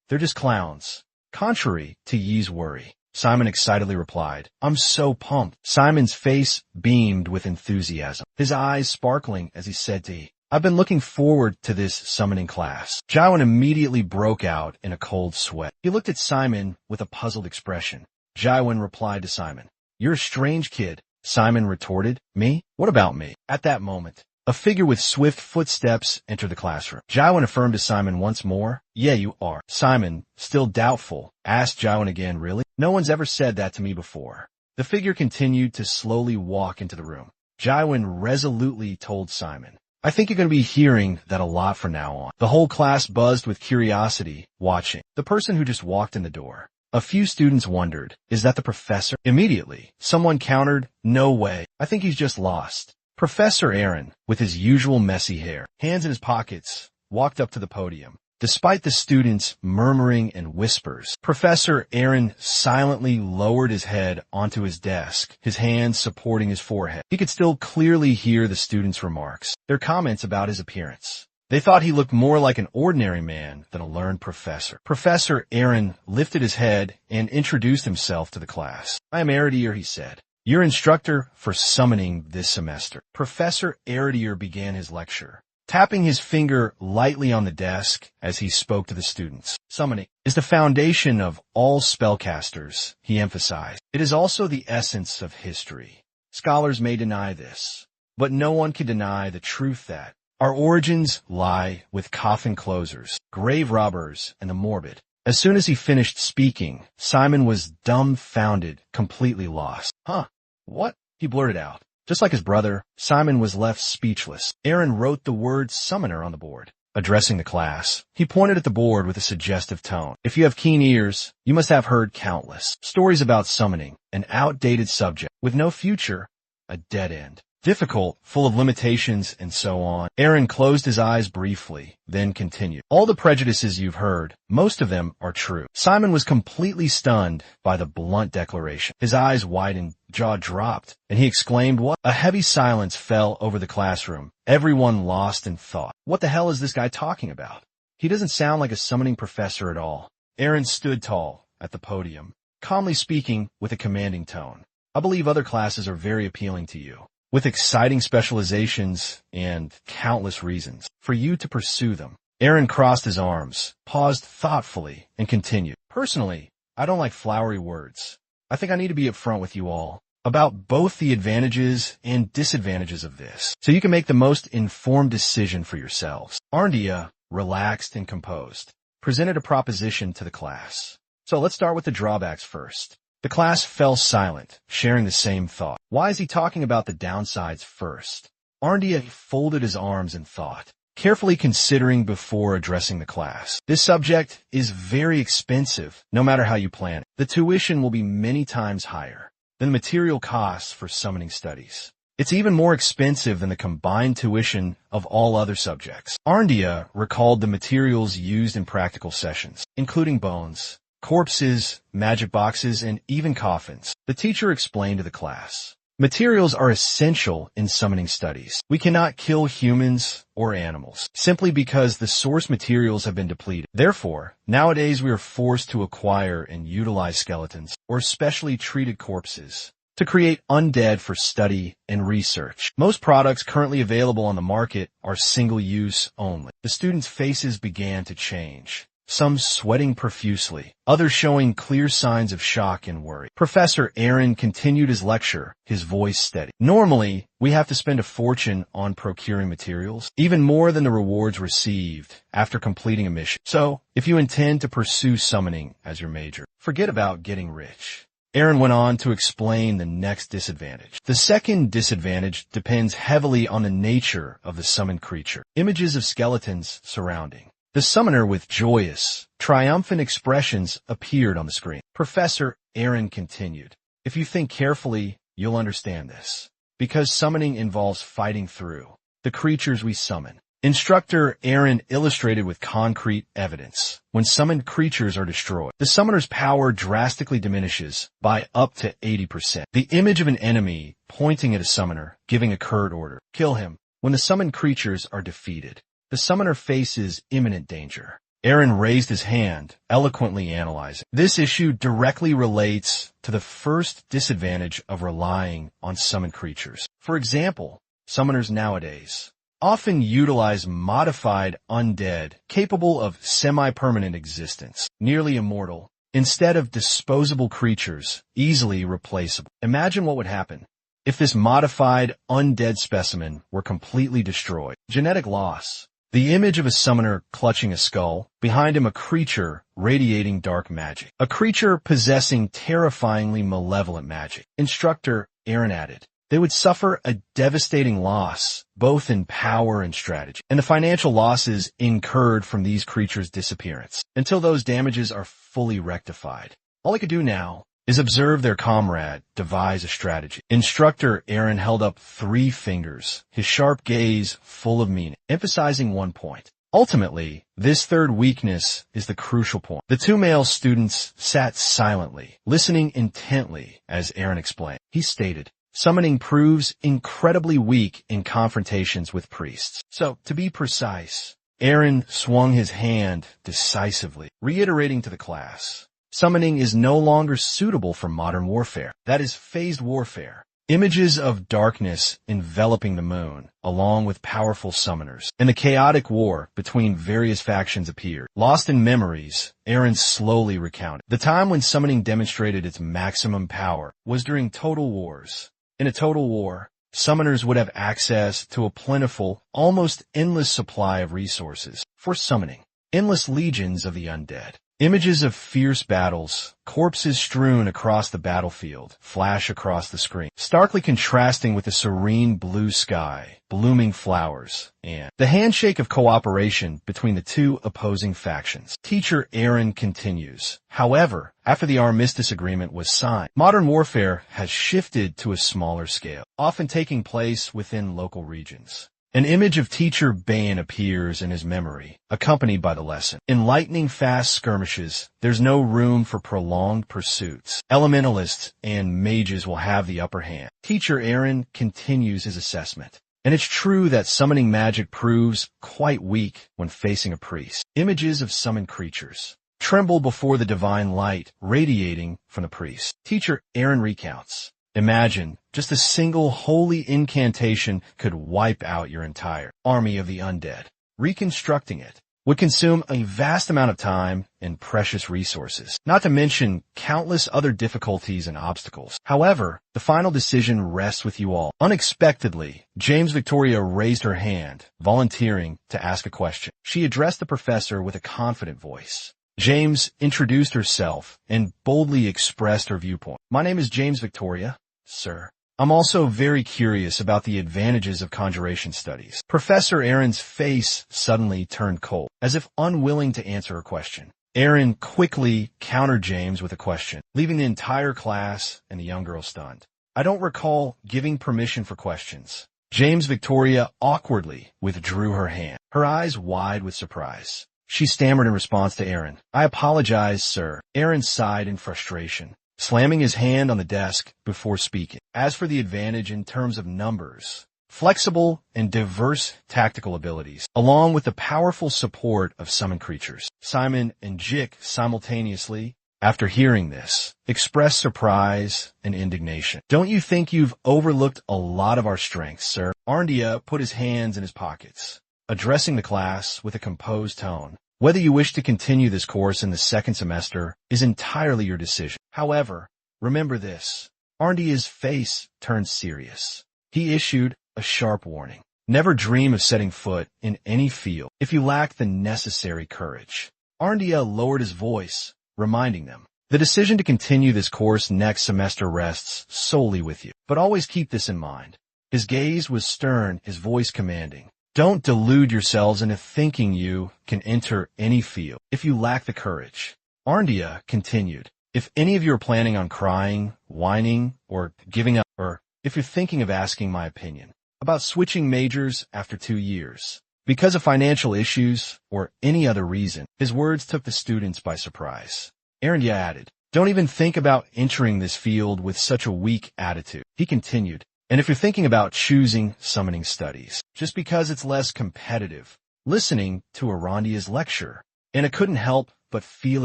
They're just clowns. Contrary to Yi's worry, Simon excitedly replied, I'm so pumped. Simon's face beamed with enthusiasm, his eyes sparkling as he said to Yi, I've been looking forward to this summoning class. Jiwen immediately broke out in a cold sweat. He looked at Simon with a puzzled expression. Jiwen replied to Simon, you're a strange kid. Simon retorted, me? What about me? At that moment, a figure with swift footsteps entered the classroom. Jiwen affirmed to Simon once more, yeah, you are. Simon, still doubtful, asked Jiwen again, really? No one's ever said that to me before. The figure continued to slowly walk into the room. Jiwen resolutely told Simon, I think you're going to be hearing that a lot from now on. The whole class buzzed with curiosity, watching the person who just walked in the door. A few students wondered, is that the professor? Immediately, someone countered, no way. I think he's just lost. Professor Aaron, with his usual messy hair, hands in his pockets, walked up to the podium. Despite the students' murmuring and whispers, Professor Aaron silently lowered his head onto his desk, his hands supporting his forehead. He could still clearly hear the students' remarks, their comments about his appearance. They thought he looked more like an ordinary man than a learned professor. Professor Aaron lifted his head and introduced himself to the class. I am Eredier, he said, your instructor for summoning this semester. Professor Eredier began his lecture, tapping his finger lightly on the desk as he spoke to the students. Summoning is the foundation of all spellcasters, he emphasized. It is also the essence of history. Scholars may deny this, but no one can deny the truth that our origins lie with coffin closers, grave robbers, and the morbid. As soon as he finished speaking, Simon was dumbfounded, completely lost. Huh? What? He blurted out. Just like his brother, Simon was left speechless. Aaron wrote the word summoner on the board. Addressing the class, he pointed at the board with a suggestive tone. If you have keen ears, you must have heard countless stories about summoning, an outdated subject, with no future, a dead end. Difficult, full of limitations, and so on. Aaron closed his eyes briefly, then continued. All the prejudices you've heard, most of them are true. Simon was completely stunned by the blunt declaration. His eyes widened, jaw dropped, and he exclaimed, what? A heavy silence fell over the classroom, everyone lost in thought. What the hell is this guy talking about? He doesn't sound like a summoning professor at all. Aaron stood tall at the podium, calmly speaking with a commanding tone. I believe other classes are very appealing to you, with exciting specializations and countless reasons for you to pursue them. Aaron crossed his arms, paused thoughtfully, and continued. Personally, I don't like flowery words. I think I need to be upfront with you all about both the advantages and disadvantages of this, so you can make the most informed decision for yourselves. Arndia, relaxed and composed, presented a proposition to the class. So let's start with the drawbacks first. The class fell silent, sharing the same thought. Why is he talking about the downsides first? Arndia folded his arms in thought, carefully considering before addressing the class. This subject is very expensive, no matter how you plan it. The tuition will be many times higher than the material costs for summoning studies. It's even more expensive than the combined tuition of all other subjects. Arndia recalled the materials used in practical sessions, including bones, corpses, magic boxes, and even coffins. The teacher explained to the class, materials are essential in summoning studies. We cannot kill humans or animals simply because the source materials have been depleted. Therefore, nowadays we are forced to acquire and utilize skeletons or specially treated corpses to create undead for study and research. Most products currently available on the market are single-use only. The students' faces began to change. some sweating profusely, others showing clear signs of shock and worry. Professor Aaron continued his lecture, his voice steady. Normally, we have to spend a fortune on procuring materials, even more than the rewards received after completing a mission. So, if you intend to pursue summoning as your major, forget about getting rich. Aaron went on to explain the next disadvantage. The second disadvantage depends heavily on the nature of the summoned creature. Images of skeletons surrounding the summoner with joyous, triumphant expressions appeared on the screen. Professor Aaron continued, if you think carefully, you'll understand this. Because summoning involves fighting through the creatures we summon. Instructor Aaron illustrated with concrete evidence. When summoned creatures are destroyed, the summoner's power drastically diminishes by up to 80%. The image of an enemy pointing at a summoner, giving a curt order, kill him. When the summoned creatures are defeated, the summoner faces imminent danger. Aaron raised his hand, eloquently analyzing. This issue directly relates to the first disadvantage of relying on summoned creatures. For example, summoners nowadays often utilize modified undead capable of semi-permanent existence, nearly immortal, instead of disposable creatures, easily replaceable. Imagine what would happen if this modified undead specimen were completely destroyed. Genetic loss. The image of a summoner clutching a skull, behind him a creature radiating dark magic. A creature possessing terrifyingly malevolent magic. Instructor Aaron added, they would suffer a devastating loss, both in power and strategy, and the financial losses incurred from these creatures' disappearance, until those damages are fully rectified. All he could do now is observe their comrade devise a strategy. Instructor Aaron held up 3 fingers, his sharp gaze full of meaning, emphasizing one point. Ultimately, this third weakness is the crucial point. The 2 male students sat silently, listening intently as Aaron explained. He stated, summoning proves incredibly weak in confrontations with priests. So, to be precise, Aaron swung his hand decisively, reiterating to the class, summoning is no longer suitable for modern warfare. That is phased warfare. Images of darkness enveloping the moon, along with powerful summoners, and the chaotic war between various factions appeared. Lost in memories, Aaron slowly recounted. The time when summoning demonstrated its maximum power was during total wars. In a total war, summoners would have access to a plentiful, almost endless supply of resources for summoning. Endless legions of the undead. Images of fierce battles, corpses strewn across the battlefield, flash across the screen, starkly contrasting with the serene blue sky, blooming flowers, and the handshake of cooperation between the 2 opposing factions. Teacher Aaron continues. However, after the armistice agreement was signed, modern warfare has shifted to a smaller scale, often taking place within local regions. An image of Teacher Bain appears in his memory, accompanied by the lesson. In lightning fast skirmishes, there's no room for prolonged pursuits. Elementalists and mages will have the upper hand. Teacher Aaron continues his assessment. And it's true that summoning magic proves quite weak when facing a priest. Images of summoned creatures tremble before the divine light radiating from the priest. Teacher Aaron recounts. Imagine just a single holy incantation could wipe out your entire army of the undead. Reconstructing it would consume a vast amount of time and precious resources, not to mention countless other difficulties and obstacles. However, the final decision rests with you all. Unexpectedly, James Victoria raised her hand, volunteering to ask a question. She addressed the professor with a confident voice. James introduced herself and boldly expressed her viewpoint. My name is James Victoria, sir. I'm also very curious about the advantages of conjuration studies. Professor Aaron's face suddenly turned cold, as if unwilling to answer her question. Aaron quickly countered James with a question, leaving the entire class and the young girl stunned. I don't recall giving permission for questions. James Victoria awkwardly withdrew her hand, her eyes wide with surprise. She stammered in response to Aaron. I apologize, sir. Aaron sighed in frustration, slamming his hand on the desk before speaking. As for the advantage in terms of numbers, flexible and diverse tactical abilities, along with the powerful support of summoned creatures. Simon and Jick simultaneously, after hearing this, expressed surprise and indignation. Don't you think you've overlooked a lot of our strengths, sir? Arndia put his hands in his pockets, addressing the class with a composed tone. Whether you wish to continue this course in the second semester is entirely your decision. However, remember this. Arndia's face turned serious. He issued a sharp warning. Never dream of setting foot in any field if you lack the necessary courage. Arndia lowered his voice, reminding them. The decision to continue this course next semester rests solely with you. But always keep this in mind. His gaze was stern, his voice commanding. Don't delude yourselves into thinking you can enter any field if you lack the courage. Arndia continued. If any of you are planning on crying, whining, or giving up, or if you're thinking of asking my opinion about switching majors after 2 years, because of financial issues or any other reason, his words took the students by surprise. Arndia added, don't even think about entering this field with such a weak attitude. He continued, and if you're thinking about choosing summoning studies, just because it's less competitive, listening to Arndia's lecture, and it couldn't help but feel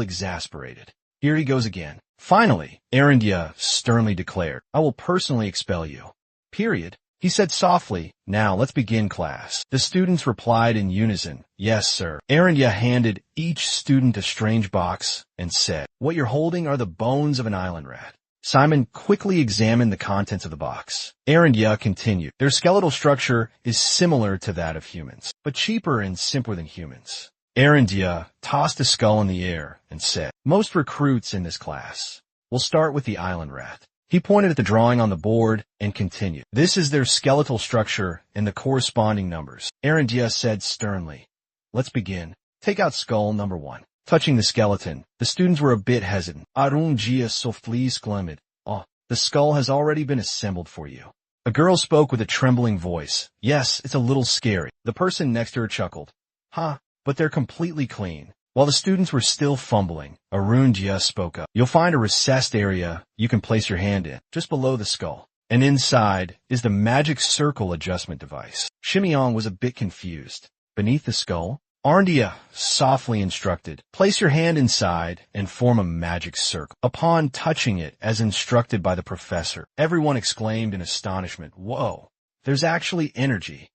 exasperated. Here he goes again. Finally, Arndia sternly declared, I will personally expel you. Period. He said softly, now let's begin class. The students replied in unison, yes, sir. Arndia handed each student a strange box and said, what you're holding are the bones of an island rat. Simon quickly examined the contents of the box. Arndia continued, their skeletal structure is similar to that of humans, but cheaper and simpler than humans. Arndia tossed a skull in the air and said, most recruits in this class will start with the island rat. He pointed at the drawing on the board and continued, this is their skeletal structure and the corresponding numbers. Arndia said sternly, let's begin. Take out skull number 1. Touching the skeleton, the students were a bit hesitant. Arungia softly exclaimed, oh, the skull has already been assembled for you. A girl spoke with a trembling voice. Yes, it's a little scary. The person next to her chuckled. But they're completely clean. While the students were still fumbling, Arungia spoke up. You'll find a recessed area you can place your hand in, just below the skull. And inside is the magic circle adjustment device. Shimeong was a bit confused. Beneath the skull, Arndia softly instructed, place your hand inside and form a magic circle. Upon touching it, as instructed by the professor, everyone exclaimed in astonishment, whoa, there's actually energy.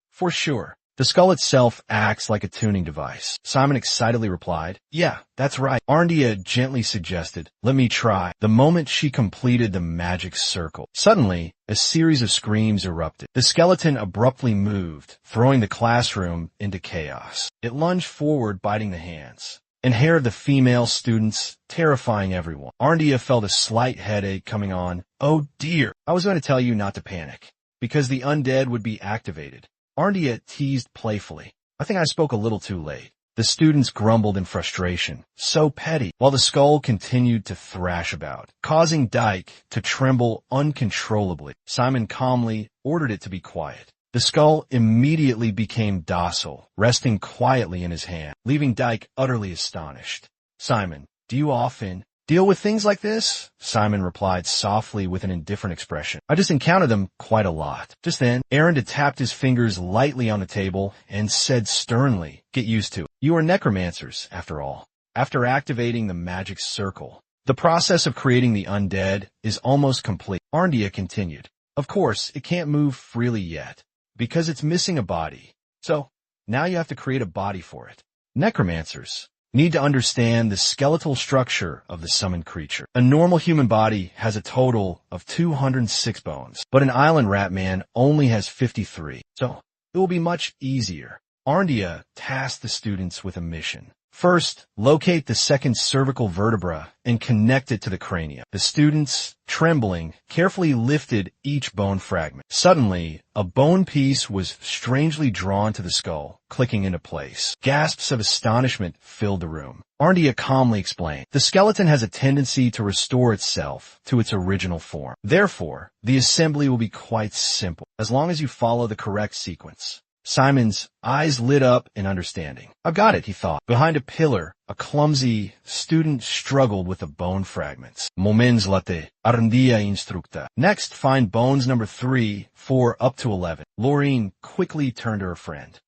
For sure. The skull itself acts like a tuning device. Simon excitedly replied, yeah, that's right. Arndia gently suggested, let me try. The moment she completed the magic circle, suddenly, a series of screams erupted. The skeleton abruptly moved, throwing the classroom into chaos. It lunged forward, biting the hands and hair of the female students, terrifying everyone. Arndia felt a slight headache coming on. Oh dear. I was going to tell you not to panic, because the undead would be activated. Arndia teased playfully. I think I spoke a little too late. The students grumbled in frustration. So petty. While the skull continued to thrash about, causing Dyke to tremble uncontrollably. Simon calmly ordered it to be quiet. The skull immediately became docile, resting quietly in his hand, leaving Dyke utterly astonished. Simon, do you often deal with things like this? Simon replied softly with an indifferent expression. I just encounter them quite a lot. Just then, Arndia tapped his fingers lightly on the table and said sternly, get used to it. You are necromancers, after all. After activating the magic circle, the process of creating the undead is almost complete. Arndia continued. Of course, it can't move freely yet, because it's missing a body. So, now you have to create a body for it. Necromancers need to understand the skeletal structure of the summoned creature. A normal human body has a total of 206 bones, but an island rat man only has 53, so it will be much easier. Arndia tasked the students with a mission. First, locate the second cervical vertebra and connect it to the cranium. The students, trembling, carefully lifted each bone fragment. Suddenly, a bone piece was strangely drawn to the skull, clicking into place. Gasps of astonishment filled the room. Arndia calmly explained, the skeleton has a tendency to restore itself to its original form. Therefore, the assembly will be quite simple, as long as you follow the correct sequence. Simon's eyes lit up in understanding. I've got it, he thought. Behind a pillar, a clumsy student struggled with the bone fragments. Moments late, Arndia instructa. Next, find bones number 3, 4, up to 11. Laureen quickly turned to her friend.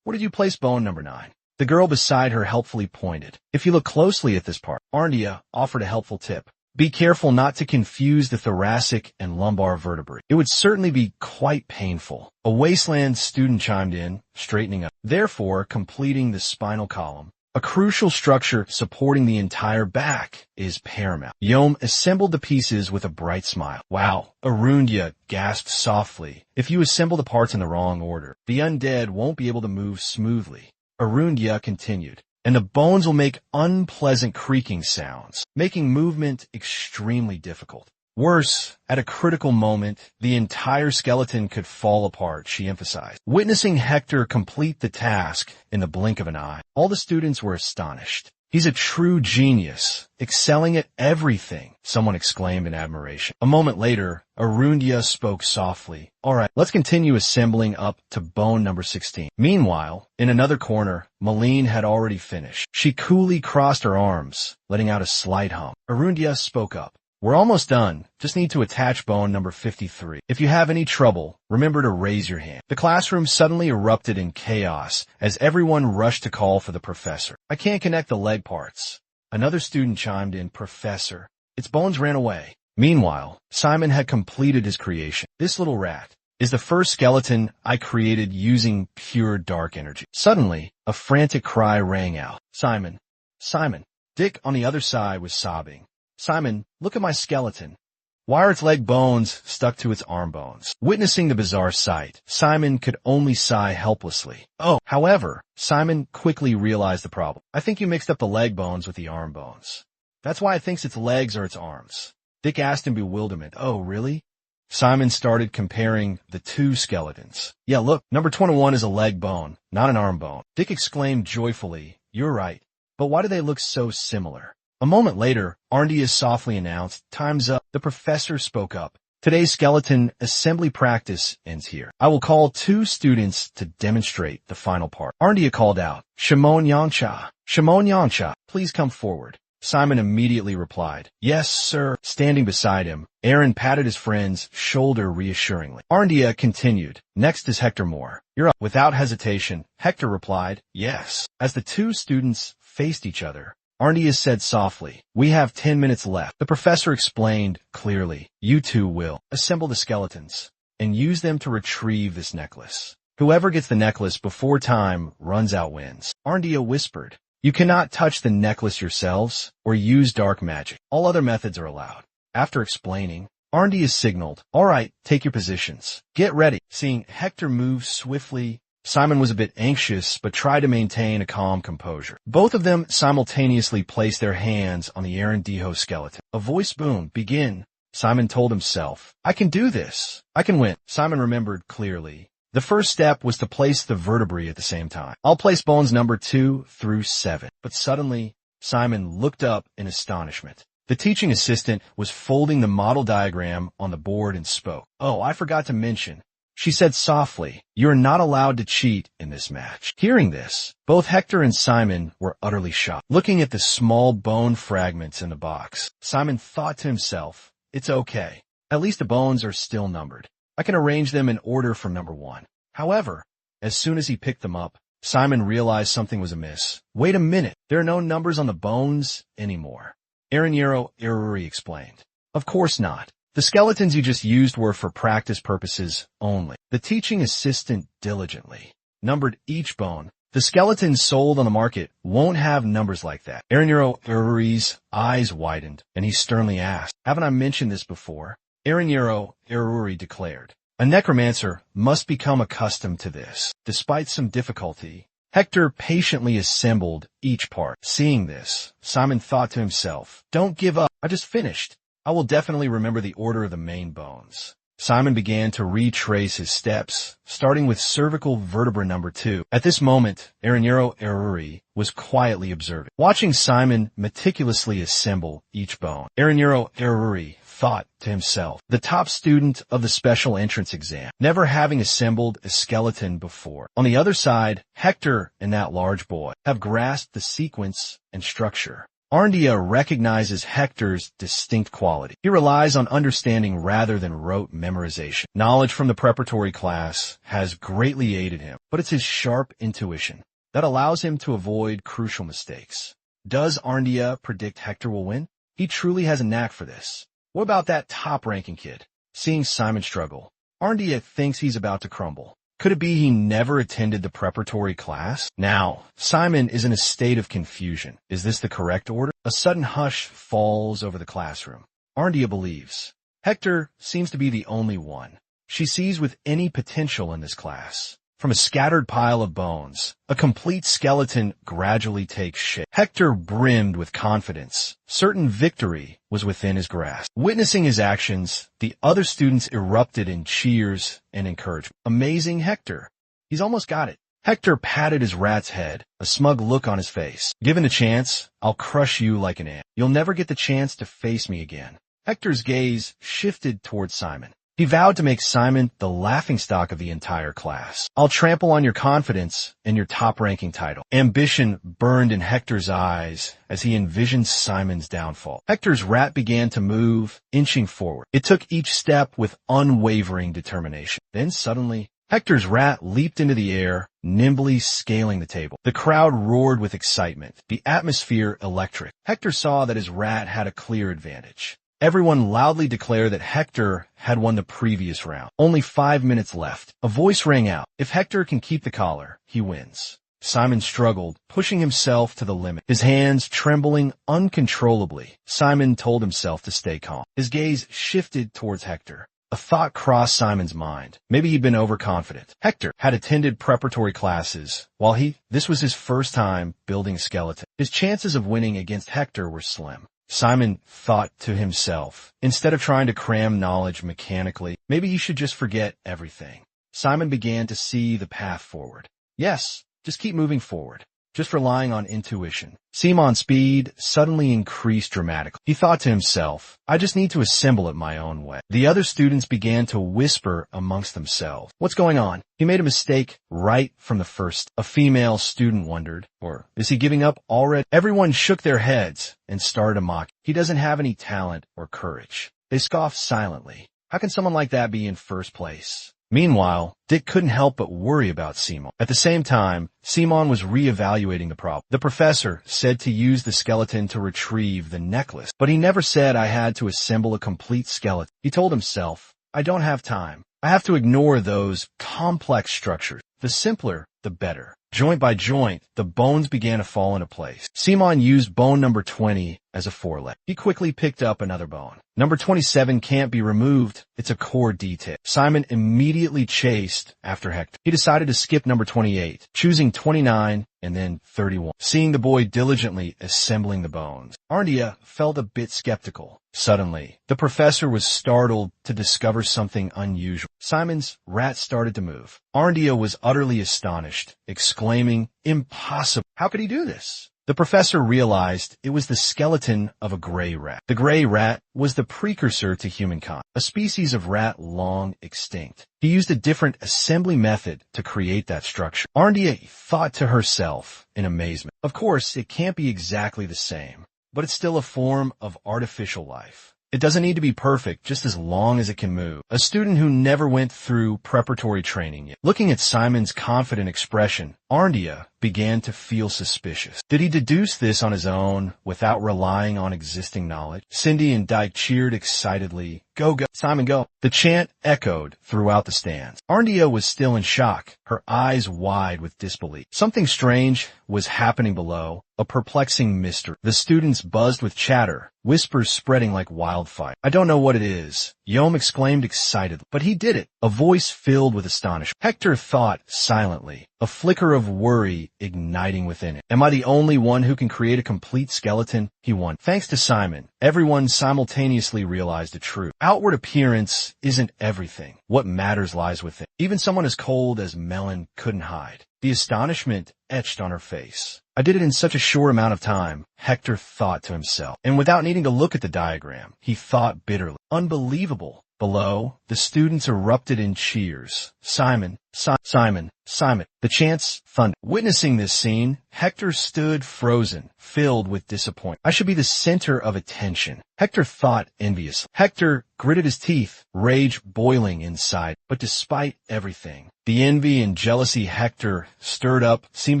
Where did you place bone number 9? The girl beside her helpfully pointed. If you look closely at this part, Arndia offered a helpful tip. Be careful not to confuse the thoracic and lumbar vertebrae. It would certainly be quite painful. A wasteland student chimed in, straightening up. Therefore, completing the spinal column. A crucial structure supporting the entire back is paramount. Yom assembled the pieces with a bright smile. Wow, Arundhya gasped softly. If you assemble the parts in the wrong order, the undead won't be able to move smoothly. Arundhya continued, and the bones will make unpleasant creaking sounds, making movement extremely difficult. Worse, at a critical moment, the entire skeleton could fall apart, she emphasized. Witnessing Hector complete the task in the blink of an eye, all the students were astonished. He's a true genius, excelling at everything, someone exclaimed in admiration. A moment later, Arundhya spoke softly. All right, let's continue assembling up to bone number 16. Meanwhile, in another corner, Malene had already finished. She coolly crossed her arms, letting out a slight hum. Arundhya spoke up. We're almost done. Just need to attach bone number 53. If you have any trouble, remember to raise your hand. The classroom suddenly erupted in chaos as everyone rushed to call for the professor. I can't connect the leg parts. Another student chimed in, Professor, its bones ran away. Meanwhile, Simon had completed his creation. This little rat is the first skeleton I created using pure dark energy. Suddenly, a frantic cry rang out. Simon! Simon! Dick on the other side was sobbing. Simon, look at my skeleton. Why are its leg bones stuck to its arm bones? Witnessing the bizarre sight, Simon could only sigh helplessly. Oh, however, Simon quickly realized the problem. I think you mixed up the leg bones with the arm bones. That's why it thinks its legs are its arms. Dick asked in bewilderment. Oh, really? Simon started comparing the two skeletons. Yeah, look, number 21 is a leg bone, not an arm bone. Dick exclaimed joyfully, You're right. But why do they look so similar? A moment later, Arundhya softly announced, Time's up. The professor spoke up. Today's skeleton assembly practice ends here. I will call 2 students to demonstrate the final part. Arundhya called out, Shimon Yancha. Shimon Yancha, please come forward. Simon immediately replied, Yes, sir. Standing beside him, Aaron patted his friend's shoulder reassuringly. Arundhya continued, Next is Hector Moore. You're up. Without hesitation, Hector replied, Yes. As the 2 students faced each other, Arundhya said softly, We have 10 minutes left. The professor explained clearly, You 2 will assemble the skeletons and use them to retrieve this necklace. Whoever gets the necklace before time runs out wins. Arundhya whispered, You cannot touch the necklace yourselves or use dark magic. All other methods are allowed. After explaining, Arundhya signaled, All right, take your positions. Get ready. Seeing Hector move swiftly, Simon was a bit anxious, but tried to maintain a calm composure. Both of them simultaneously placed their hands on the Arandijo skeleton. A voice boomed. Begin. Simon told himself, I can do this. I can win. Simon remembered clearly. The first step was to place the vertebrae at the same time. I'll place bones number 2 through 7. But suddenly, Simon looked up in astonishment. The teaching assistant was folding the model diagram on the board and spoke. Oh, I forgot to mention. She said softly, You're not allowed to cheat in this match. Hearing this, both Hector and Simon were utterly shocked. Looking at the small bone fragments in the box, Simon thought to himself, It's okay. At least the bones are still numbered. I can arrange them in order from number 1. However, as soon as he picked them up, Simon realized something was amiss. Wait a minute. There are no numbers on the bones anymore. Aranyero Iruri explained. Of course not. The skeletons you just used were for practice purposes only. The teaching assistant diligently numbered each bone. The skeletons sold on the market won't have numbers like that. Aranyero Iruri's eyes widened, and he sternly asked, Haven't I mentioned this before? Aranyero Iruri declared, A necromancer must become accustomed to this. Despite some difficulty, Hector patiently assembled each part. Seeing this, Simon thought to himself, Don't give up. I just finished. I will definitely remember the order of the main bones. Simon began to retrace his steps, starting with cervical vertebra number 2. At this moment, Aranyero Iruri was quietly observing. Watching Simon meticulously assemble each bone, Aranyero Iruri thought to himself, the top student of the special entrance exam, never having assembled a skeleton before. On the other side, Hector and that large boy have grasped the sequence and structure. Arundhya recognizes Hector's distinct quality. He relies on understanding rather than rote memorization. Knowledge from the preparatory class has greatly aided him, but it's his sharp intuition that allows him to avoid crucial mistakes. Does Arundhya predict Hector will win? He truly has a knack for this. What about that top-ranking kid? Seeing Simon struggle, Arundhya thinks he's about to crumble. Could it be he never attended the preparatory class? Now, Simon is in a state of confusion. Is this the correct order? A sudden hush falls over the classroom. Arndia believes. Hector seems to be the only one she sees with any potential in this class. From a scattered pile of bones, a complete skeleton gradually takes shape. Hector brimmed with confidence. Certain victory was within his grasp. Witnessing his actions, the other students erupted in cheers and encouragement. Amazing Hector. He's almost got it. Hector patted his rat's head, a smug look on his face. Given a chance, I'll crush you like an ant. You'll never get the chance to face me again. Hector's gaze shifted towards Simon. He vowed to make Simon the laughingstock of the entire class. I'll trample on your confidence and your top-ranking title. Ambition burned in Hector's eyes as he envisioned Simon's downfall. Hector's rat began to move, inching forward. It took each step with unwavering determination. Then suddenly, Hector's rat leaped into the air, nimbly scaling the table. The crowd roared with excitement, the atmosphere electric. Hector saw that his rat had a clear advantage. Everyone loudly declared that Hector had won the previous round. Only 5 minutes left. A voice rang out. If Hector can keep the collar, he wins. Simon struggled, pushing himself to the limit, his hands trembling uncontrollably. Simon told himself to stay calm. His gaze shifted towards Hector. A thought crossed Simon's mind. Maybe he'd been overconfident. Hector had attended preparatory classes, while this was his first time building a skeleton. His chances of winning against Hector were slim. Simon thought to himself, instead of trying to cram knowledge mechanically, maybe he should just forget everything. Simon began to see the path forward. Yes, just keep moving forward. Just relying on intuition. Simon's speed suddenly increased dramatically. He thought to himself, I just need to assemble it my own way. The other students began to whisper amongst themselves. What's going on? He made a mistake right from the first. A female student wondered, or is he giving up already? Everyone shook their heads and started to mock. He doesn't have any talent or courage. They scoffed silently. How can someone like that be in first place? Meanwhile, Dick couldn't help but worry about Simon. At the same time, Simon was re-evaluating the problem. The professor said to use the skeleton to retrieve the necklace, but he never said I had to assemble a complete skeleton. He told himself, I don't have time. I have to ignore those complex structures. The simpler, the better. Joint by joint, the bones began to fall into place. Simon used bone number 20 as a foreleg. He quickly picked up another bone. Number 27 can't be removed. It's a core detail. Simon immediately chased after Hector. He decided to skip number 28, choosing 29 and then 31. Seeing the boy diligently assembling the bones, Arndia felt a bit skeptical. Suddenly, the professor was startled to discover something unusual. Simon's rat started to move. Arndia was utterly astonished, exclaiming, impossible. How could he do this? The professor realized it was the skeleton of a gray rat. The gray rat was the precursor to humankind, a species of rat long extinct. He used a different assembly method to create that structure. Arndia thought to herself in amazement. Of course, it can't be exactly the same, but it's still a form of artificial life. It doesn't need to be perfect just as long as it can move. A student who never went through preparatory training yet. Looking at Simon's confident expression, Arndia began to feel suspicious. Did he deduce this on his own without relying on existing knowledge? Cindy and Dyke cheered excitedly. Go, go, Simon, go. The chant echoed throughout the stands. Arndia was still in shock, her eyes wide with disbelief. Something strange was happening below, a perplexing mystery. The students buzzed with chatter, whispers spreading like wildfire. I don't know what it is, Yom exclaimed excitedly. But he did it. A voice filled with astonishment. Hector thought silently, a flicker of worry igniting within it. Am I the only one who can create a complete skeleton? He won. Thanks to Simon, everyone simultaneously realized the truth. Outward appearance isn't everything. What matters lies within. Even someone as cold as Melon couldn't hide. The astonishment etched on her face. I did it in such a short amount of time, Hector thought to himself. And without needing to look at the diagram, he thought bitterly. Unbelievable. Below, the students erupted in cheers. Simon, Simon, Simon. The chants thundered. Witnessing this scene, Hector stood frozen, filled with disappointment. I should be the center of attention. Hector thought enviously. Hector gritted his teeth, rage boiling inside. But despite everything, the envy and jealousy Hector stirred up seemed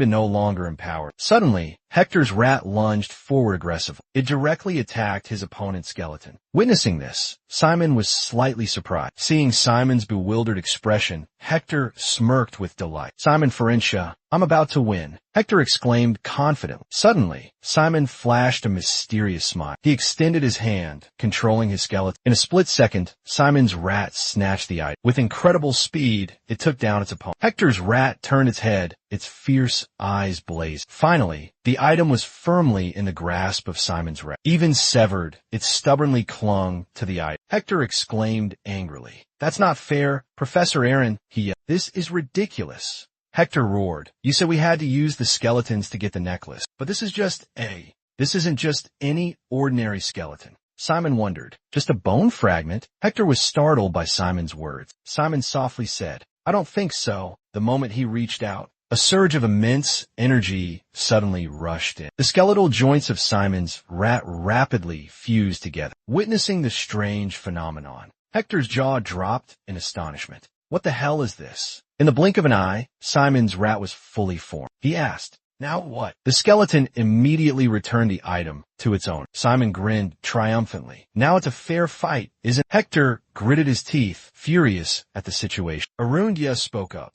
to no longer empower. Suddenly, Hector's rat lunged forward aggressively. It directly attacked his opponent's skeleton. Witnessing this, Simon was slightly surprised. Seeing Simon's bewildered expression, Hector smirked with delight. Simon Ferencia, I'm about to win, Hector exclaimed confidently. Suddenly, Simon flashed a mysterious smile. He extended his hand, controlling his skeleton. In a split second, Simon's rat snatched the item. With incredible speed, it took down its opponent. Hector's rat turned its head, its fierce eyes blazed. Finally, the item was firmly in the grasp of Simon's rat. Even severed, it stubbornly clung to the item. Hector exclaimed angrily, "That's not fair, Professor Aaron," he yelled. "This is ridiculous." Hector roared, "You said we had to use the skeletons to get the necklace, but this isn't just any ordinary skeleton." Simon wondered, "Just a bone fragment?" Hector was startled by Simon's words. Simon softly said, "I don't think so." The moment he reached out, a surge of immense energy suddenly rushed in. The skeletal joints of Simon's rat rapidly fused together. Witnessing the strange phenomenon, Hector's jaw dropped in astonishment. "What the hell is this?" In the blink of an eye, Simon's rat was fully formed. He asked, "Now what?" The skeleton immediately returned the item to its owner. Simon grinned triumphantly. "Now it's a fair fight, isn't it?" Hector gritted his teeth, furious at the situation. Arundia spoke up.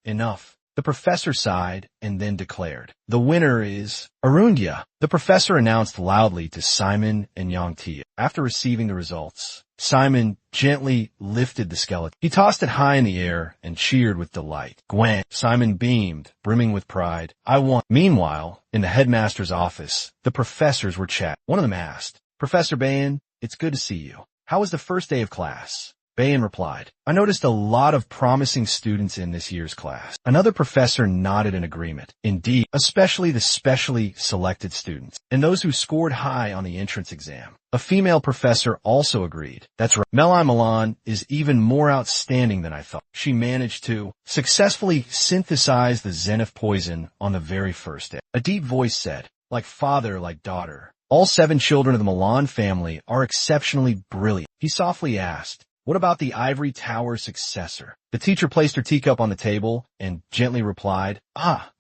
"Enough." The professor sighed and then declared, "The winner is Arundia." The professor announced loudly to Simon and Yangtia. After receiving the results, Simon gently lifted the skeleton. He tossed it high in the air and cheered with delight. "Gwen!" Simon beamed, brimming with pride. "I won." Meanwhile, in the headmaster's office, the professors were chatting. One of them asked, "Professor Bayan, it's good to see you. How was the first day of class?" Bayan replied, "I noticed a lot of promising students in this year's class." Another professor nodded in agreement. "Indeed, especially the specially selected students, and those who scored high on the entrance exam." A female professor also agreed. "That's right. Melai Milan is even more outstanding than I thought. She managed to successfully synthesize the zenith poison on the very first day." A deep voice said, "Like father, like daughter. All 7 children of the Milan family are exceptionally brilliant." He softly asked, "What about the ivory tower successor?" The teacher placed her teacup on the table and gently replied,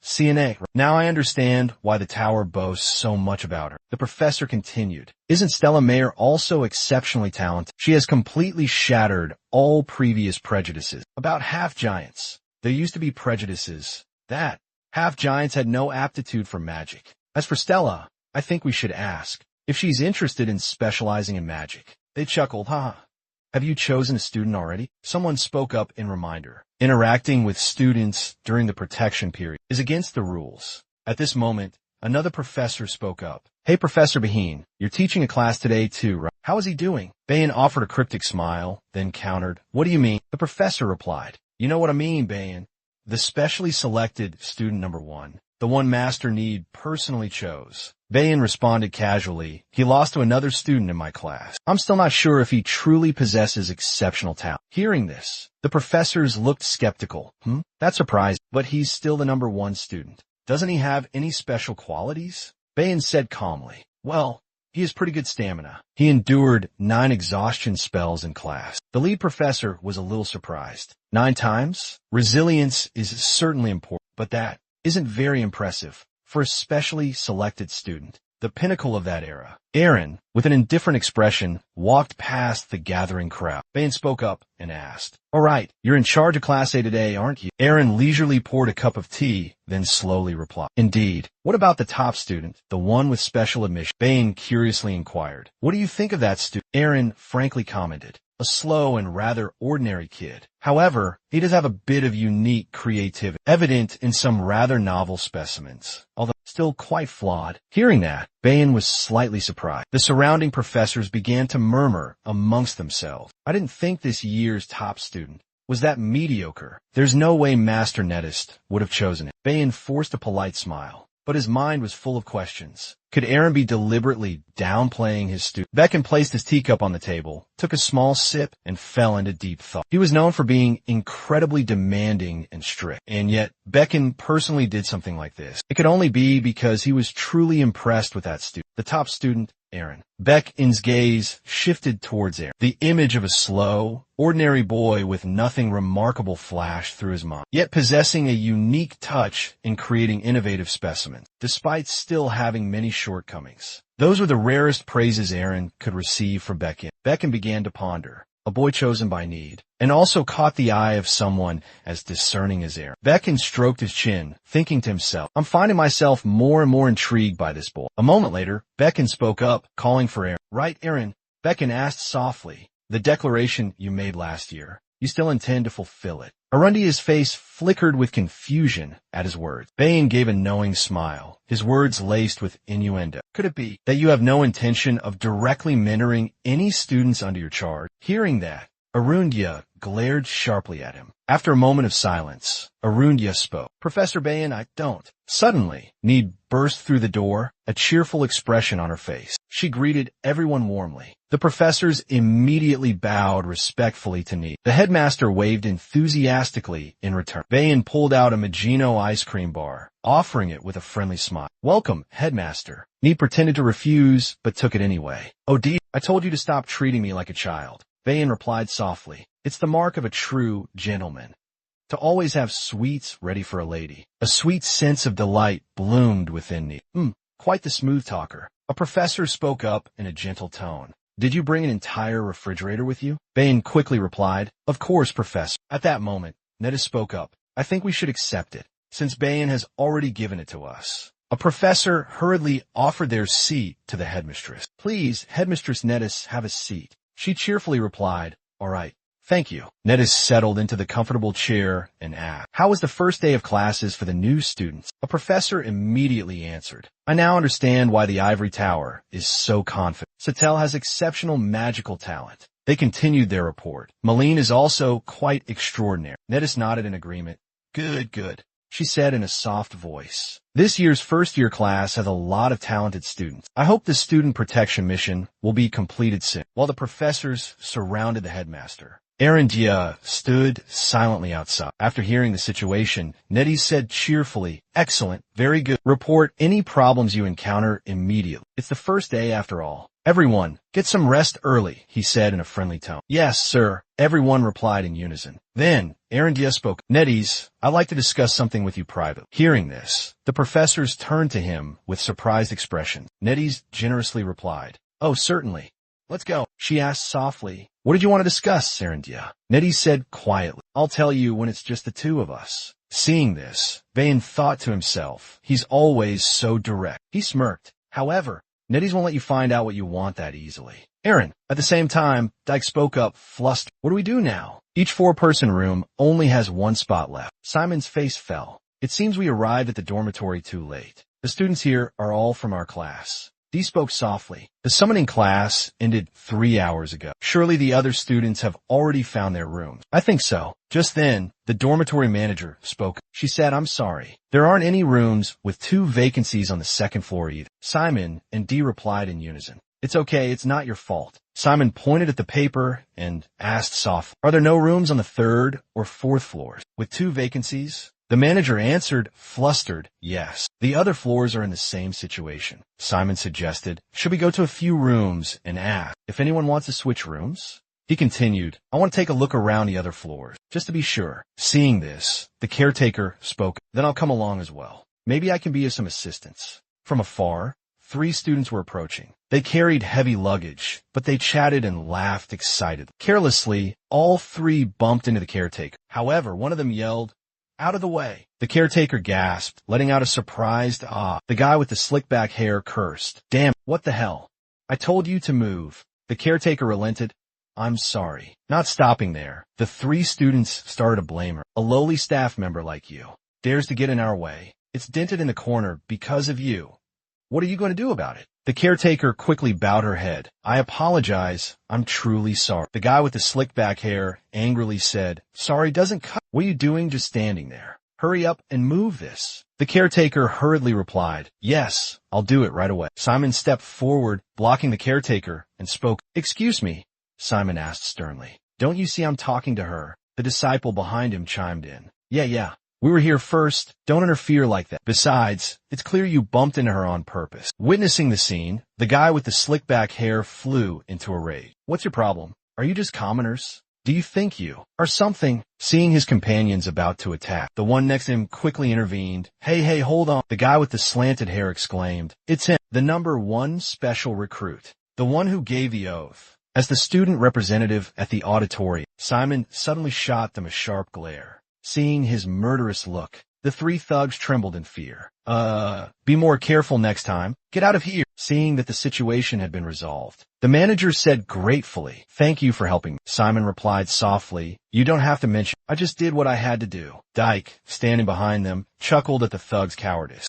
CNA. Now I understand why the tower boasts so much about her." The professor continued, "Isn't Stella Mayer also exceptionally talented? She has completely shattered all previous prejudices about half-giants. There used to be prejudices that half-giants had no aptitude for magic. As for Stella, I think we should ask if she's interested in specializing in magic." They chuckled, "Have you chosen a student already?" Someone spoke up in reminder. Interacting with students during the protection period is against the rules. At this moment, another professor spoke up. "Hey, Professor Baheen, you're teaching a class today too, right? How is he doing?" Bayan offered a cryptic smile, then countered, "What do you mean?" The professor replied, "You know what I mean, Bayan. The specially selected student number 1. The one Master Need personally chose." Bayan responded casually, "He lost to another student in my class. I'm still not sure if he truly possesses exceptional talent." Hearing this, the professors looked skeptical. That's surprising, but he's still the number 1 student. Doesn't he have any special qualities?" Bayan said calmly, "Well, he has pretty good stamina. He endured 9 exhaustion spells in class." The lead professor was a little surprised. 9 times? Resilience is certainly important, but that isn't very impressive for a specially selected student. The pinnacle of that era. Aaron, with an indifferent expression, walked past the gathering crowd. Bayan spoke up and asked, "All right, you're in charge of Class A today, aren't you?" Aaron leisurely poured a cup of tea, then slowly replied, "Indeed." "What about the top student, the one with special admission?" Bayan curiously inquired. "What do you think of that student?" Aaron frankly commented, "A slow and rather ordinary kid. However, he does have a bit of unique creativity, evident in some rather novel specimens, although still quite flawed." Hearing that, Bayan was slightly surprised. The surrounding professors began to murmur amongst themselves. "I didn't think this year's top student was that mediocre. There's no way Master Netist would have chosen it." Bayan forced a polite smile, but his mind was full of questions. Could Aaron be deliberately downplaying his student? Becken placed his teacup on the table, took a small sip, and fell into deep thought. He was known for being incredibly demanding and strict, and yet Becken personally did something like this. It could only be because he was truly impressed with that student. The top student, Aaron. Becken's gaze shifted towards Aaron. The image of a slow, ordinary boy with nothing remarkable flashed through his mind, yet possessing a unique touch in creating innovative specimens, despite still having many shortcomings. Those were the rarest praises Aaron could receive from Becken. Becken began to ponder. a boy chosen by need, and also caught the eye of someone as discerning as Aaron. Becken stroked his chin, thinking to himself, I'm finding myself more and more intrigued by this boy. A moment later, Becken spoke up, calling for Aaron. Right, Aaron? Becken asked softly, the declaration you made last year, you still intend to fulfill it? Arundia's face flickered with confusion at his words. Bain gave a knowing smile, his words laced with innuendo. Could it be that you have no intention of directly mentoring any students under your charge? Hearing that, Arundia glared sharply at him. After a moment of silence, Arundia spoke. Professor Bain, I don't. Suddenly, Need burst through the door, a cheerful expression on her face. She greeted everyone warmly. The professors immediately bowed respectfully to Need. The headmaster waved enthusiastically in return. Bain pulled out a Magino ice cream bar, offering it with a friendly smile. Welcome, headmaster. Need pretended to refuse, but took it anyway. Oh dear, I told you to stop treating me like a child. Bain replied softly. It's the mark of a true gentleman, to always have sweets ready for a lady. A sweet sense of delight bloomed within me. Quite the smooth talker. A professor spoke up in a gentle tone. Did you bring an entire refrigerator with you? Bain quickly replied, Of course, professor. At that moment, Netta spoke up. I think we should accept it, since Bain has already given it to us. A professor hurriedly offered their seat to the headmistress. Please, Headmistress Nettis, have a seat. She cheerfully replied, All right. Thank you. Nettis settled into the comfortable chair and asked, How was the first day of classes for the new students? A professor immediately answered, I now understand why the Ivory Tower is so confident. Satel has exceptional magical talent. They continued their report. Maline is also quite extraordinary. Nettis nodded in agreement. Good, she said in a soft voice. This year's first-year class has a lot of talented students. I hope the student protection mission will be completed soon. While the professors surrounded the headmaster, Arandia stood silently outside. After hearing the situation, Nettie said cheerfully, Excellent, very good. Report any problems you encounter immediately. It's the first day after all. Everyone, get some rest early, he said in a friendly tone. Yes, sir, everyone replied in unison. Then, Arandia spoke. Netties, I'd like to discuss something with you privately. Hearing this, the professors turned to him with surprised expressions. Netties generously replied, Oh, certainly. Let's go. She asked softly, What did you want to discuss, Sarandia? Nettie said quietly, I'll tell you when it's just the two of us. Seeing this, Bain thought to himself, he's always so direct. He smirked. However, Netties won't let you find out what you want that easily. Aaron. At the same time, Dyke spoke up, flustered. What do we do now? Each four-person room only has one spot left. Simon's face fell. It seems we arrived at the dormitory too late. The students here are all from our class. Dee spoke softly. The summoning class ended 3 hours ago. Surely the other students have already found their rooms. I think so. Just then, the dormitory manager spoke. She said, I'm sorry. There aren't any rooms with 2 vacancies on the second floor either. Simon and Dee replied in unison. It's okay, it's not your fault. Simon pointed at the paper and asked softly, Are there no rooms on the 3rd or 4th floors with 2 vacancies? The manager answered, flustered, yes. The other floors are in the same situation. Simon suggested, should we go to a few rooms and ask if anyone wants to switch rooms? He continued, I want to take a look around the other floors, just to be sure. Seeing this, the caretaker spoke, then I'll come along as well. Maybe I can be of some assistance. From afar, 3 students were approaching. They carried heavy luggage, but they chatted and laughed excitedly. Carelessly, all 3 bumped into the caretaker. However, one of them yelled, Out of the way. The caretaker gasped, letting out a surprised ah. The guy with the slick back hair cursed. Damn, what the hell? I told you to move. The caretaker relented. I'm sorry. Not stopping there, the 3 students started to blame her. A lowly staff member like you dares to get in our way. It's dented in the corner because of you. What are you going to do about it? The caretaker quickly bowed her head. I apologize. I'm truly sorry. The guy with the slick back hair angrily said, Sorry doesn't cut. What are you doing just standing there? Hurry up and move this. The caretaker hurriedly replied, Yes, I'll do it right away. Simon stepped forward, blocking the caretaker, and spoke. Excuse me, Simon asked sternly. Don't you see I'm talking to her? The disciple behind him chimed in. Yeah. We were here first. Don't interfere like that. Besides, it's clear you bumped into her on purpose. Witnessing the scene, the guy with the slick back hair flew into a rage. What's your problem? Are you just commoners? Do you think you are something? Seeing his companions about to attack, the one next to him quickly intervened. Hey, hold on. The guy with the slanted hair exclaimed. It's him, the number 1 special recruit. The one who gave the oath. As the student representative at the auditorium, Simon suddenly shot them a sharp glare. Seeing his murderous look, the three thugs trembled in fear. Be more careful next time. Get out of here. Seeing that the situation had been resolved, the manager said gratefully, "Thank you for helping me." Simon replied softly, "You don't have to mention. I just did what I had to do." Dyke, standing behind them, chuckled at the thug's cowardice.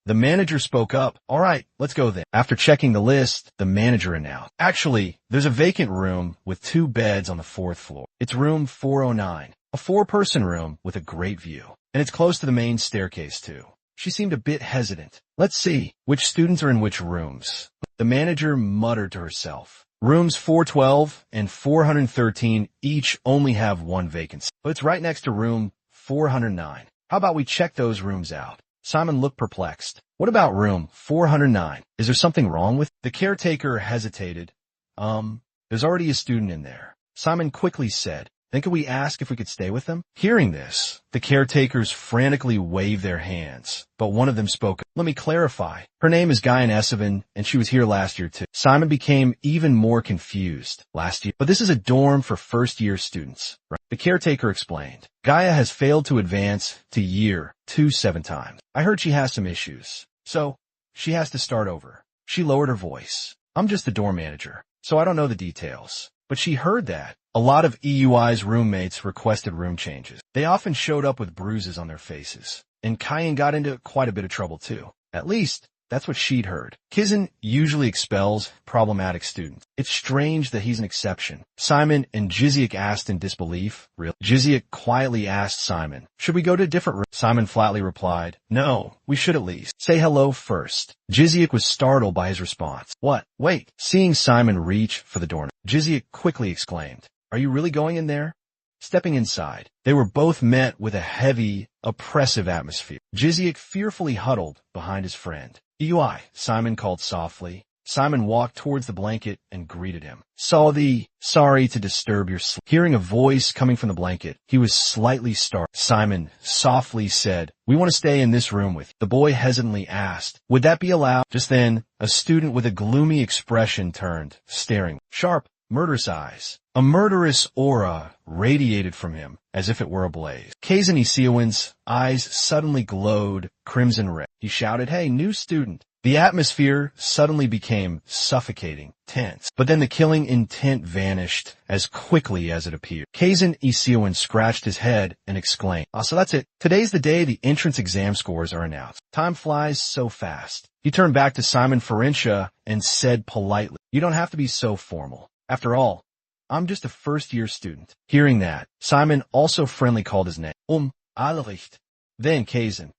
The manager spoke up. "All right, let's go then." After checking the list, the manager announced, "Actually, there's a vacant room with 2 beds on the 4th floor. It's room 409, a 4-person room with a great view. And it's close to the main staircase, too." She seemed a bit hesitant. "Let's see, which students are in which rooms?" The manager muttered to herself. "Rooms 412 and 413 each only have 1 vacancy, but it's right next to room 409. How about we check those rooms out?" Simon looked perplexed. "What about room 409? Is there something wrong with?" The caretaker hesitated. There's already a student in there." Simon quickly said, "Then could we ask if we could stay with them?" Hearing this, the caretakers frantically waved their hands, but one of them spoke. "Let me clarify. Her name is Gaia Estevan, and she was here last year too." Simon became even more confused. "Last year? But this is a dorm for first-year students, right?" The caretaker explained. "Gaia has failed to advance to year 2 7 times. I heard she has some issues, so she has to start over." She lowered her voice. "I'm just the dorm manager, so I don't know the details." But she heard that a lot of EUI's roommates requested room changes. They often showed up with bruises on their faces, and Kyan got into quite a bit of trouble too. At least, that's what she'd heard. Kizan usually expels problematic students. It's strange that he's an exception. Simon and Jiziak asked in disbelief. "Really?" Jiziak quietly asked Simon, "Should we go to a different room?" Simon flatly replied, "No, we should at least say hello first." Jiziak was startled by his response. "What? Wait." Seeing Simon reach for the doorknob, Jiziak quickly exclaimed, "Are you really going in there?" Stepping inside, they were both met with a heavy, oppressive atmosphere. Jiziak fearfully huddled behind his friend. "EUI," Simon called softly. Simon walked towards the blanket and greeted him. "Sorry to disturb your sleep." Hearing a voice coming from the blanket, he was slightly startled. Simon softly said, "We want to stay in this room with you." The boy hesitantly asked, "Would that be allowed?" Just then, a student with a gloomy expression turned, staring. Sharp, murderous eyes. A murderous aura radiated from him, as if it were ablaze. Kazan Isiawan's eyes suddenly glowed crimson red. He shouted, "Hey, new student!" The atmosphere suddenly became suffocating, tense. But then the killing intent vanished as quickly as it appeared. Kazan Isiawan scratched his head and exclaimed, "So that's it. Today's the day the entrance exam scores are announced. Time flies so fast." He turned back to Simon Farentia and said politely, "You don't have to be so formal. After all, I'm just a first-year student." Hearing that, Simon also friendly called his name. Alricht. Then Kazan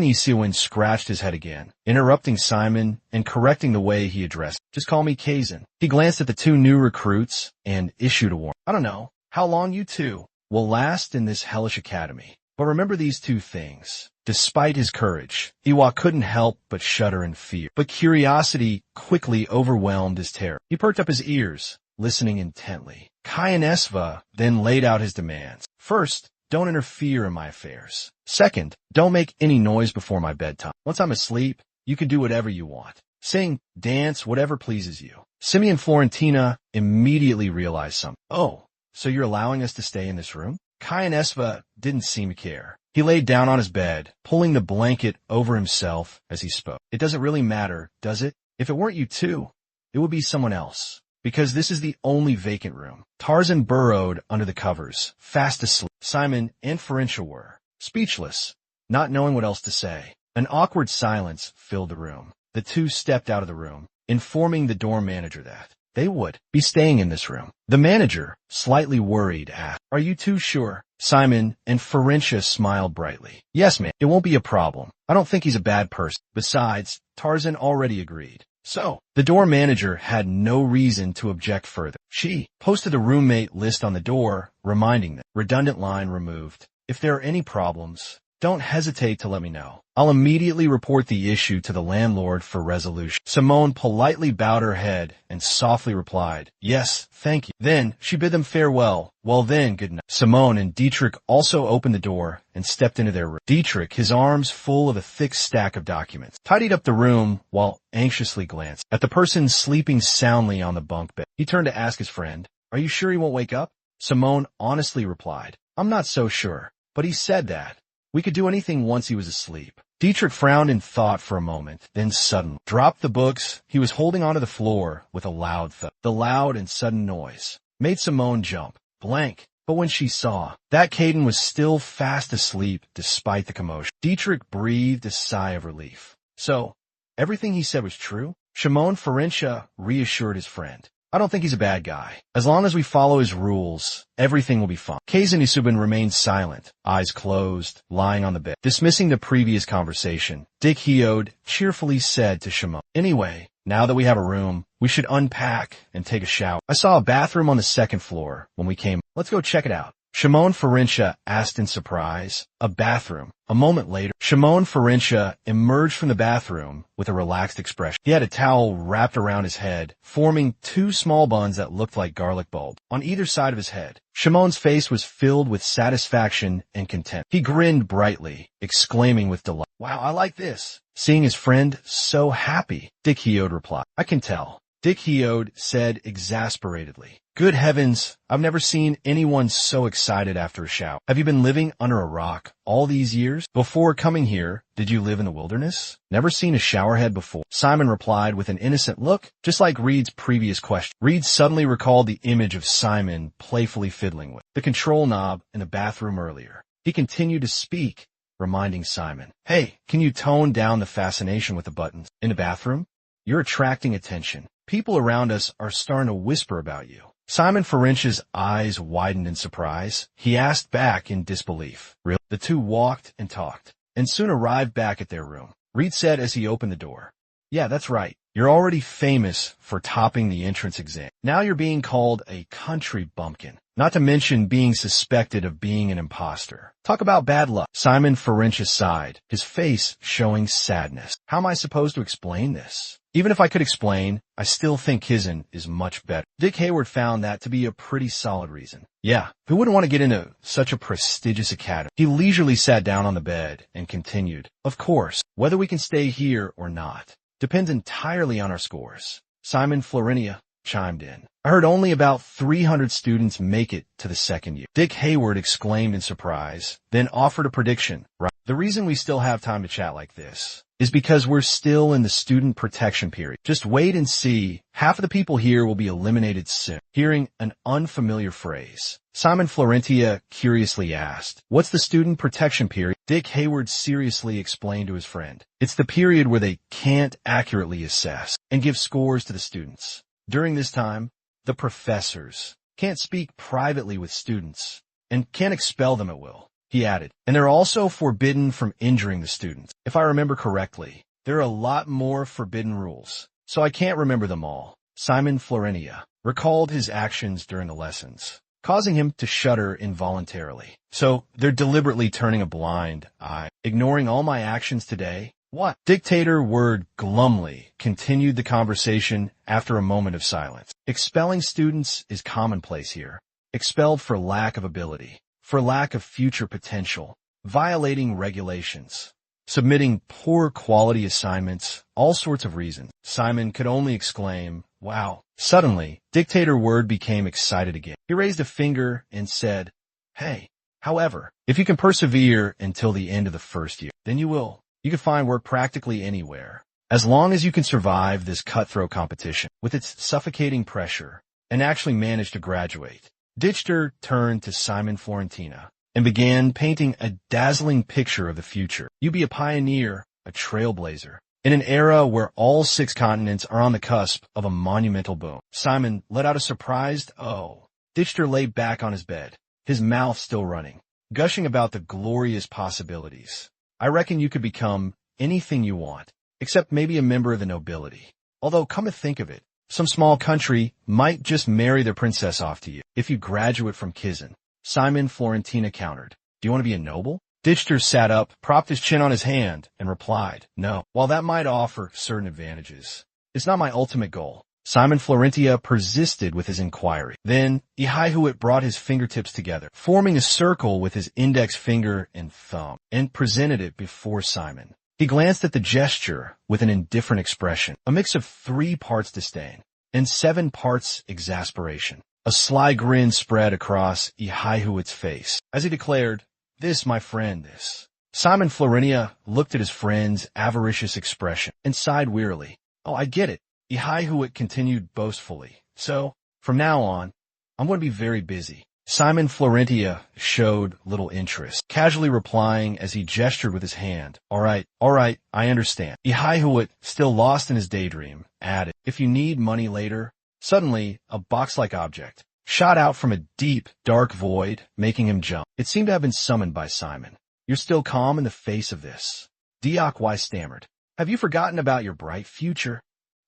Isiawan scratched his head again, interrupting Simon and correcting the way he addressed. "Just call me Kazan." He glanced at the 2 new recruits and issued a warning. "I don't know how long you 2 will last in this hellish academy, but remember these 2 things." Despite his courage, Iwa couldn't help but shudder in fear. But curiosity quickly overwhelmed his terror. He perked up his ears, listening intently. Kyanesva then laid out his demands. "First, don't interfere in my affairs. Second, don't make any noise before my bedtime. Once I'm asleep, you can do whatever you want. Sing, dance, whatever pleases you." Simeon Florentina immediately realized something. "Oh, so you're allowing us to stay in this room?" Kyanesva didn't seem to care. He laid down on his bed, pulling the blanket over himself as he spoke. "It doesn't really matter, does it? If it weren't you 2, it would be someone else. Because this is the only vacant room." Tarzan burrowed under the covers, fast asleep. Simon and Farentia were speechless, not knowing what else to say. An awkward silence filled the room. The 2 stepped out of the room, informing the dorm manager that they would be staying in this room. The manager, slightly worried, asked, "Are you 2 sure?" Simon and Farentia smiled brightly. "Yes, ma'am. It won't be a problem. I don't think he's a bad person." Besides, Tarzan already agreed. So, the dorm manager had no reason to object further. She posted a roommate list on the door, reminding them, redundant line removed. If there are any problems, don't hesitate to let me know. I'll immediately report the issue to the landlord for resolution. Simone politely bowed her head and softly replied, yes, thank you. Then she bid them farewell. Well then, good night. Simone and Dietrich also opened the door and stepped into their room. Dietrich, his arms full of a thick stack of documents, tidied up the room while anxiously glancing at the person sleeping soundly on the bunk bed. He turned to ask his friend, are you sure he won't wake up? Simone honestly replied, I'm not so sure, but he said that we could do anything once he was asleep. Dietrich frowned in thought for a moment, then suddenly dropped the books he was holding onto the floor with a loud thud. The loud and sudden noise made Simone jump, blank. But when she saw that Caden was still fast asleep despite the commotion, Dietrich breathed a sigh of relief. So, everything he said was true? Shimon Ferencia reassured his friend. I don't think he's a bad guy. As long as we follow his rules, everything will be fine. Kazan Isubin remained silent, eyes closed, lying on the bed. Dismissing the previous conversation, Dick Heod cheerfully said to Shimon, anyway, now that we have a room, we should unpack and take a shower. I saw a bathroom on the second floor when we came. Let's go check it out. Shimon Ferencia asked in surprise. A bathroom. A moment later, Shimon Ferencia emerged from the bathroom with a relaxed expression. He had a towel wrapped around his head, forming two small buns that looked like garlic bulbs on either side of his head. Shimon's face was filled with satisfaction and content. He grinned brightly, exclaiming with delight, wow, I like this. Seeing his friend so happy, Dick Heod replied, I can tell. Dick Heod said exasperatedly, good heavens, I've never seen anyone so excited after a shower. Have you been living under a rock all these years? Before coming here, did you live in the wilderness? Never seen a showerhead before? Simon replied with an innocent look, just like Reed's previous question. Reed suddenly recalled the image of Simon playfully fiddling with the control knob in the bathroom earlier. He continued to speak, reminding Simon, hey, can you tone down the fascination with the buttons in the bathroom? You're attracting attention. People around us are starting to whisper about you. Simon Ferencia's eyes widened in surprise. He asked back in disbelief. Really? The two walked and talked, and soon arrived back at their room. Reed said as he opened the door, yeah, that's right. You're already famous for topping the entrance exam. Now you're being called a country bumpkin, not to mention being suspected of being an imposter. Talk about bad luck. Simon Ferencia sighed, his face showing sadness. How am I supposed to explain this? Even if I could explain, I still think Kizan is much better. Dick Hayward found that to be a pretty solid reason. Yeah, who wouldn't want to get into such a prestigious academy? He leisurely sat down on the bed and continued, of course, whether we can stay here or not depends entirely on our scores. Simon Florentia chimed in. I heard only about 300 students make it to the second year. Dick Hayward exclaimed in surprise, then offered a prediction. Right. The reason we still have time to chat like this is because we're still in the student protection period. Just wait and see. Half of the people here will be eliminated soon. Hearing an unfamiliar phrase, Simon Florentia curiously asked, what's the student protection period? Dick Hayward seriously explained to his friend. It's the period where they can't accurately assess and give scores to the students. During this time, the professors can't speak privately with students and can't expel them at will. He added, and they're also forbidden from injuring the students. If I remember correctly, there are a lot more forbidden rules, so I can't remember them all. Simon Florentia recalled his actions during the lessons, causing him to shudder involuntarily. So they're deliberately turning a blind eye, ignoring all my actions today? What? Dictator Word glumly continued the conversation after a moment of silence. Expelling students is commonplace here. Expelled for lack of ability, for lack of future potential, violating regulations, submitting poor quality assignments, all sorts of reasons. Simon could only exclaim, wow. Suddenly, Dictator Word became excited again. He raised a finger and said, hey, however, if you can persevere until the end of the first year, then you can find work practically anywhere. As long as you can survive this cutthroat competition with its suffocating pressure and actually manage to graduate. Dichter turned to Simon Florentina and began painting a dazzling picture of the future. You be a pioneer, a trailblazer, in an era where all 6 continents are on the cusp of a monumental boom. Simon let out a surprised, oh. Dichter lay back on his bed, his mouth still running, gushing about the glorious possibilities. I reckon you could become anything you want, except maybe a member of the nobility. Although, come to think of it, some small country might just marry their princess off to you if you graduate from Kizan. Simon Florentina countered. Do you want to be a noble? Ditchter sat up, propped his chin on his hand, and replied, no. While that might offer certain advantages, it's not my ultimate goal. Simon Florentia persisted with his inquiry. Then, Yahello brought his fingertips together, forming a circle with his index finger and thumb, and presented it before Simon. He glanced at the gesture with an indifferent expression, a mix of 3 parts disdain and 7 parts exasperation. A sly grin spread across Yahello's face as he declared, this, my friend, this. Simon Florentia looked at his friend's avaricious expression and sighed wearily. Oh, I get it. Yahello continued boastfully. So, from now on, I'm going to be very busy. Simon Florentia showed little interest, casually replying as he gestured with his hand. All right, I understand. Yahello, still lost in his daydream, added, if you need money later. Suddenly, a box-like object shot out from a deep, dark void, making him jump. It seemed to have been summoned by Simon. You're still calm in the face of this. Diakwai stammered. Have you forgotten about your bright future?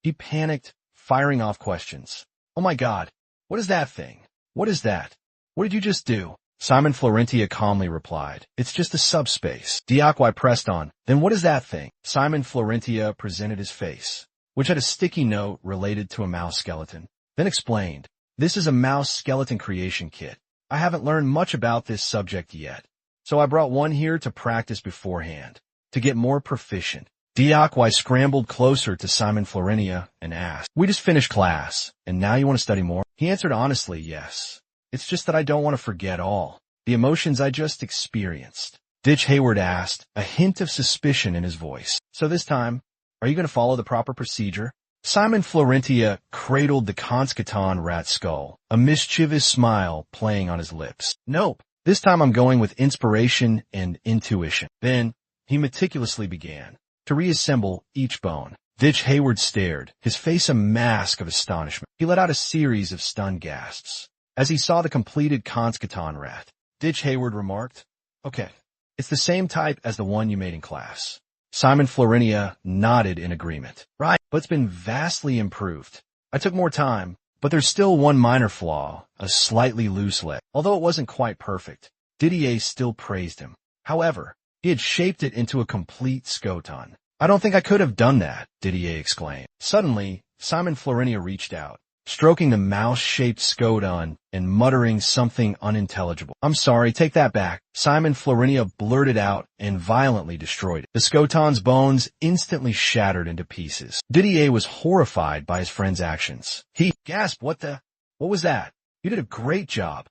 He panicked, firing off questions. Oh my God, what is that thing? What is that? What did you just do? Simon Florentia calmly replied, it's just a subspace. Diakwai pressed on, then what is that thing? Simon Florentia presented his face, which had a sticky note related to a mouse skeleton, then explained, this is a mouse skeleton creation kit. I haven't learned much about this subject yet, so I brought one here to practice beforehand, to get more proficient. Diakwai scrambled closer to Simon Florentia and asked, we just finished class, and now you want to study more? He answered honestly, yes. It's just that I don't want to forget all the emotions I just experienced. Ditch Hayward asked, a hint of suspicion in his voice. So this time, are you going to follow the proper procedure? Simon Florentia cradled the Conskaton rat skull, a mischievous smile playing on his lips. Nope, this time I'm going with inspiration and intuition. Then, he meticulously began to reassemble each bone. Ditch Hayward stared, his face a mask of astonishment. He let out a series of stunned gasps as he saw the completed Conskaton rat. Ditch Hayward remarked, okay, it's the same type as the one you made in class. Simon Florentia nodded in agreement. Right, but it's been vastly improved. I took more time, but there's still one minor flaw, a slightly loose leg. Although it wasn't quite perfect, Didier still praised him. However, he had shaped it into a complete Skoton. I don't think I could have done that, Didier exclaimed. Suddenly, Simon Florentia reached out, stroking the mouse-shaped Skoton and muttering something unintelligible. I'm sorry, take that back. Simon Florentia blurted out and violently destroyed it. The Skoton's bones instantly shattered into pieces. Didier was horrified by his friend's actions. He gasped, what was that? You did a great job.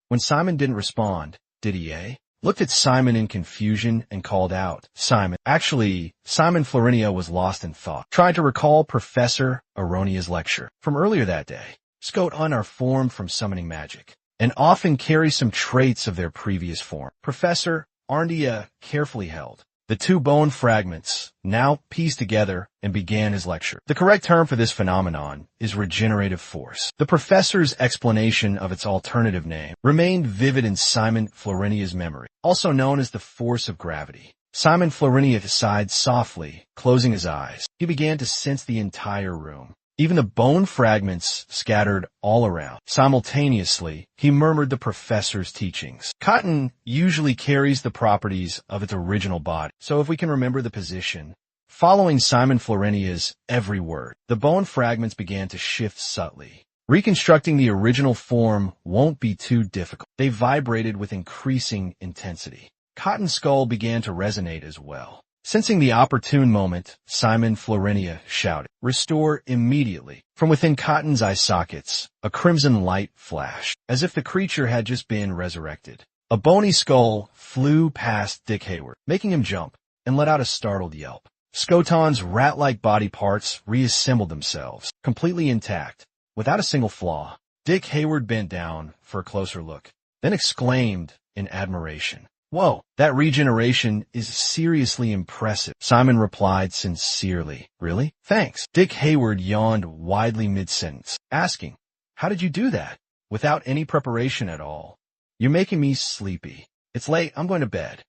When Simon didn't respond, Didier looked at Simon in confusion and called out, Simon. Actually, Simon Florentia was lost in thought, trying to recall Professor Aronia's lecture from earlier that day. Skoton are formed from summoning magic, and often carry some traits of their previous form. Professor Arndia carefully held the 2 bone fragments, now pieced together, and began his lecture. The correct term for this phenomenon is regenerative force. The professor's explanation of its alternative name remained vivid in Simon Florentia's memory, also known as the force of gravity. Simon Florentia sighed softly, closing his eyes. He began to sense the entire room, even the bone fragments scattered all around. Simultaneously, he murmured the professor's teachings. Cotton usually carries the properties of its original body, so if we can remember the position, following Simon Florentia's every word, the bone fragments began to shift subtly. Reconstructing the original form won't be too difficult. They vibrated with increasing intensity. Cotton's skull began to resonate as well. Sensing the opportune moment, Simon Florentia shouted, restore immediately. From within Cotton's eye sockets, a crimson light flashed, as if the creature had just been resurrected. A bony skull flew past Dick Hayward, making him jump, and let out a startled yelp. Skoton's rat-like body parts reassembled themselves, completely intact, without a single flaw. Dick Hayward bent down for a closer look, then exclaimed in admiration, whoa, that regeneration is seriously impressive. Simon replied sincerely, really? Thanks. Dick Hayward yawned widely mid-sentence, asking, how did you do that? Without any preparation at all. You're making me sleepy. It's late, I'm going to bed.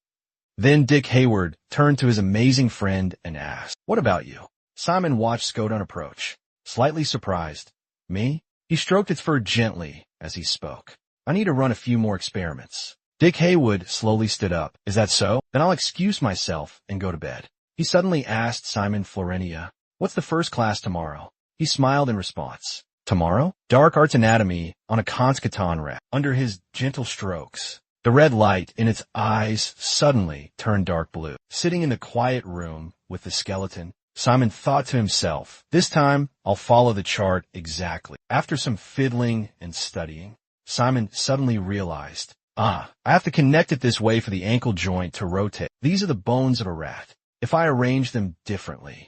Then Dick Hayward turned to his amazing friend and asked, what about you? Simon watched Skoton approach, slightly surprised. Me? He stroked its fur gently as he spoke. I need to run a few more experiments. Dick Haywood slowly stood up. Is that so? Then I'll excuse myself and go to bed. He suddenly asked Simon Florenia, what's the first class tomorrow? He smiled in response. Tomorrow? Dark Arts Anatomy on a Konskaton rack. Under his gentle strokes, the red light in its eyes suddenly turned dark blue. Sitting in the quiet room with the skeleton, Simon thought to himself, this time I'll follow the chart exactly. After some fiddling and studying, Simon suddenly realized, I have to connect it this way for the ankle joint to rotate. These are the bones of a rat. If I arrange them differently,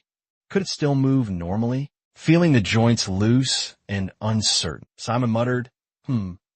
could it still move normally? Feeling the joints loose and uncertain, Simon muttered,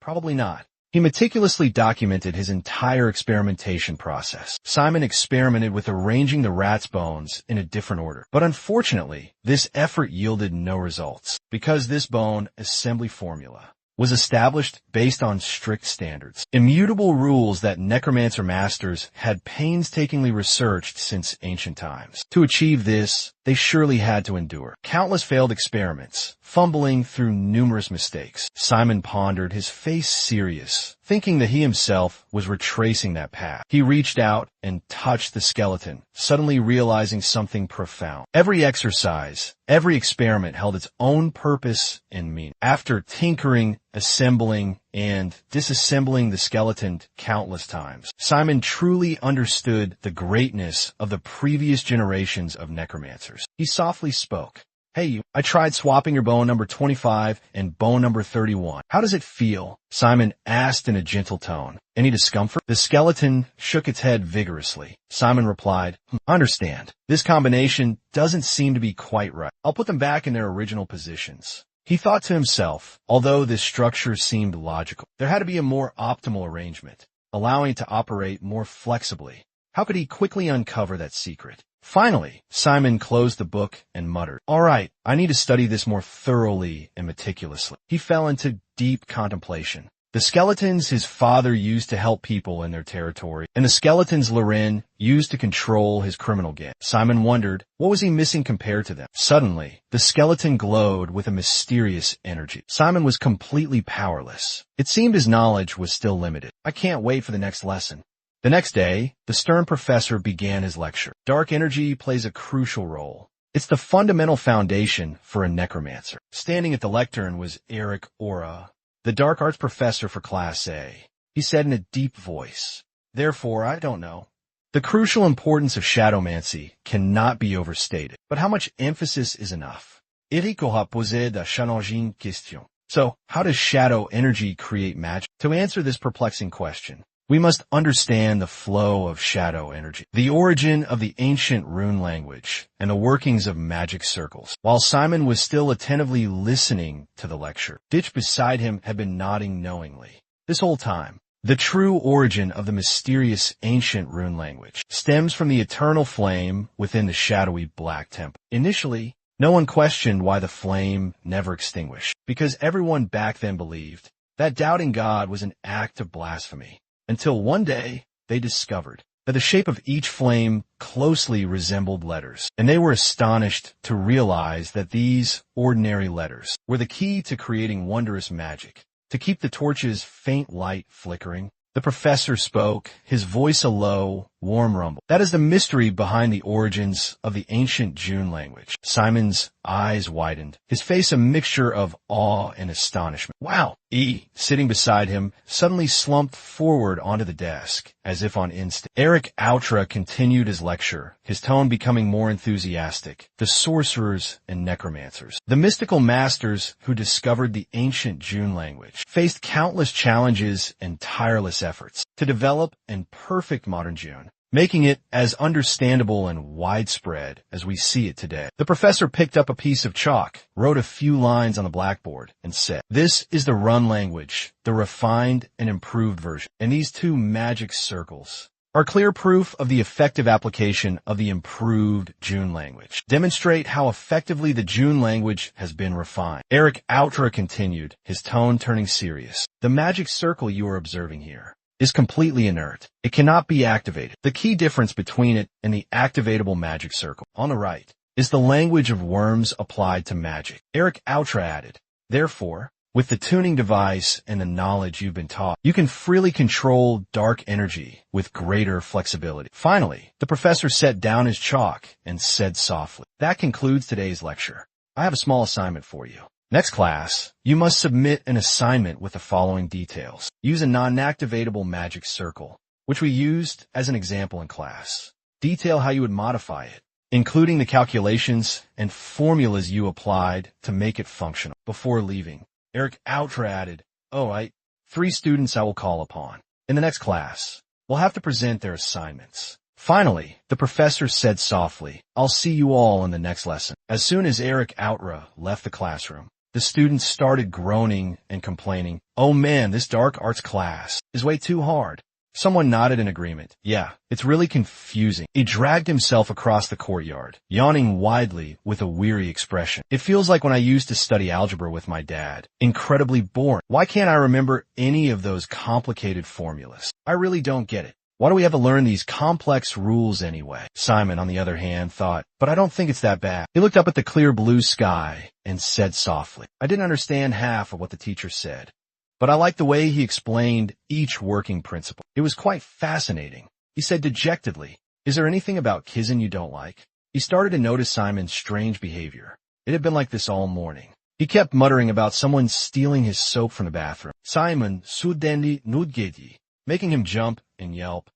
probably not. He meticulously documented his entire experimentation process. Simon experimented with arranging the rat's bones in a different order. But unfortunately, this effort yielded no results, because this bone assembly formula was established based on strict standards, immutable rules that necromancer masters had painstakingly researched since ancient times. To achieve this, they surely had to endure countless failed experiments, fumbling through numerous mistakes. Simon pondered, his face serious, thinking that he himself was retracing that path. He reached out and touched the skeleton, suddenly realizing something profound. Every exercise, every experiment held its own purpose and meaning. After tinkering, assembling, and disassembling the skeleton countless times, Simon truly understood the greatness of the previous generations of necromancers. He softly spoke. Hey, I tried swapping your bone number 25 and bone number 31. How does it feel? Simon asked in a gentle tone. Any discomfort? The skeleton shook its head vigorously. Simon replied, I understand. This combination doesn't seem to be quite right. I'll put them back in their original positions. He thought to himself, although this structure seemed logical, there had to be a more optimal arrangement, allowing it to operate more flexibly. How could he quickly uncover that secret? Finally, Simon closed the book and muttered, all right, I need to study this more thoroughly and meticulously. He fell into deep contemplation. The skeletons his father used to help people in their territory, and the skeletons Loren used to control his criminal gang. Simon wondered, what was he missing compared to them? Suddenly, the skeleton glowed with a mysterious energy. Simon was completely powerless. It seemed his knowledge was still limited. I can't wait for the next lesson. The next day, the stern professor began his lecture. Dark energy plays a crucial role. It's the fundamental foundation for a necromancer. Standing at the lectern was Eric Ora, the dark arts professor for Class A. He said in a deep voice, therefore, I don't know. The crucial importance of shadowmancy cannot be overstated, but how much emphasis is enough? Eric aura posé la challenging question. So, how does shadow energy create magic? To answer this perplexing question, we must understand the flow of shadow energy, the origin of the ancient rune language, and the workings of magic circles. While Simon was still attentively listening to the lecture, Ditch beside him had been nodding knowingly. This whole time, the true origin of the mysterious ancient rune language stems from the eternal flame within the shadowy Black Temple. Initially, no one questioned why the flame never extinguished, because everyone back then believed that doubting God was an act of blasphemy. Until one day, they discovered that the shape of each flame closely resembled letters, and they were astonished to realize that these ordinary letters were the key to creating wondrous magic. To keep the torch's faint light flickering, the professor spoke, his voice a low, warm rumble. That is the mystery behind the origins of the ancient June language. Simon's eyes widened, his face a mixture of awe and astonishment. Wow! E, sitting beside him, suddenly slumped forward onto the desk, as if on instinct. Eric Outra continued his lecture, his tone becoming more enthusiastic. The sorcerers and necromancers, the mystical masters who discovered the ancient June language, faced countless challenges and tireless efforts to develop and perfect modern June, making it as understandable and widespread as we see it today. The professor picked up a piece of chalk, wrote a few lines on the blackboard, and said, this is the run language, the refined and improved version. And these two magic circles are clear proof of the effective application of the improved June language. Demonstrate how effectively the June language has been refined. Eric Outra continued, his tone turning serious. The magic circle you are observing here is completely inert. It cannot be activated. The key difference between it and the activatable magic circle, on the right, is the language of worms applied to magic. Eric Outra added, therefore, With the tuning device and the knowledge you've been taught, you can freely control dark energy with greater flexibility. Finally, the professor set down his chalk and said softly, "That concludes today's lecture. I have a small assignment for you. Next class, you must submit an assignment with the following details. Use a non-activatable magic circle, which we used as an example in class. Detail how you would modify it, including the calculations and formulas you applied to make it functional." Before leaving, Eric Outra added, "All right, 3 students I will call upon. In the next class, we'll have to present their assignments." Finally, the professor said softly, "I'll see you all in the next lesson." As soon as Eric Outra left the classroom, the students started groaning and complaining, "Oh man, this dark arts class is way too hard." Someone nodded in agreement. "Yeah, it's really confusing." He dragged himself across the courtyard, yawning widely with a weary expression. "It feels like when I used to study algebra with my dad. Incredibly boring. Why can't I remember any of those complicated formulas? I really don't get it. Why do we have to learn these complex rules anyway?" Simon, on the other hand, thought, "But I don't think it's that bad." He looked up at the clear blue sky and said softly, "I didn't understand half of what the teacher said, but I liked the way he explained each working principle. It was quite fascinating." He said dejectedly, "Is there anything about Kizin you don't like?" He started to notice Simon's strange behavior. It had been like this all morning. He kept muttering about someone stealing his soap from the bathroom. Simon sudendi nudgedi, making him jump and yelp.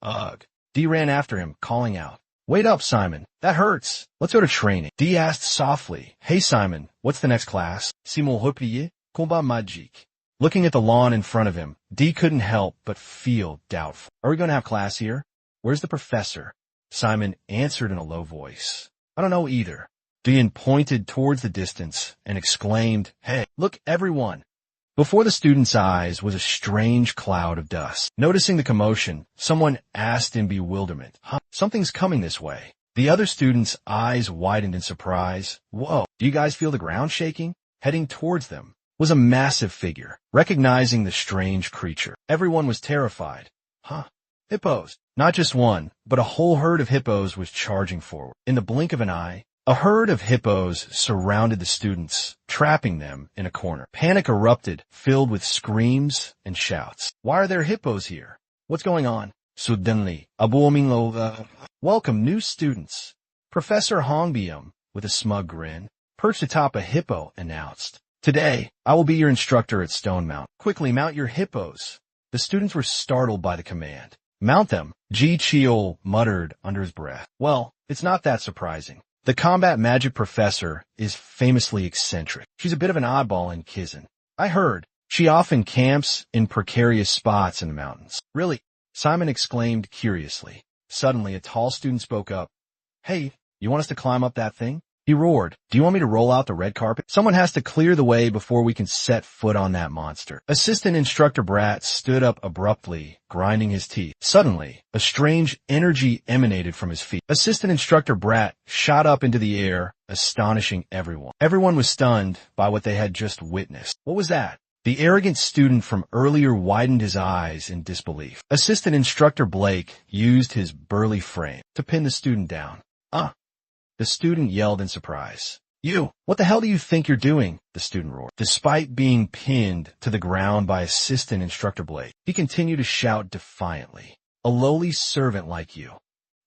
Ugh. Dee ran after him, calling out, "Wait up, Simon. That hurts. Let's go to training." Dee asked softly, "Hey, Simon, what's the next class?" Simon repliait, "Combat magique." Looking at the lawn in front of him, Dee couldn't help but feel doubtful. "Are we going to have class here? Where's the professor?" Simon answered in a low voice, "I don't know either." Dee pointed towards the distance and exclaimed, "Hey, look everyone." Before the students' eyes was a strange cloud of dust. Noticing the commotion, someone asked in bewilderment, "Something's coming this way." The other students' eyes widened in surprise. "Whoa, do you guys feel the ground shaking?" Heading towards them was a massive figure. Recognizing the strange creature, everyone was terrified. Hippos. Not just one, but a whole herd of hippos was charging forward. In the blink of an eye, a herd of hippos surrounded the students, trapping them in a corner. Panic erupted, filled with screams and shouts. "Why are there hippos here? What's going on?" Suddenly, welcome new students. Professor Hongbyum, with a smug grin, perched atop a hippo, announced, "Today, I will be your instructor at Stone Mountain. Quickly mount your hippos." The students were startled by the command. "Mount them," Ji Cheol muttered under his breath. Well, it's not that surprising. The combat magic professor is famously eccentric. She's a bit of an oddball in Kizin. I heard she often camps in precarious spots in the mountains. "Really?" Simon exclaimed curiously. Suddenly, a tall student spoke up. "Hey, you want us to climb up that thing?" He roared, "Do you want me to roll out the red carpet? Someone has to clear the way before we can set foot on that monster." Assistant Instructor Brat stood up abruptly, grinding his teeth. Suddenly, a strange energy emanated from his feet. Assistant Instructor Brat shot up into the air, astonishing everyone. Everyone was stunned by what they had just witnessed. What was that? The arrogant student from earlier widened his eyes in disbelief. Assistant Instructor Blake used his burly frame to pin the student down. The student yelled in surprise. "You! What the hell do you think you're doing?" the student roared. Despite being pinned to the ground by Assistant Instructor Blake, he continued to shout defiantly. "A lowly servant like you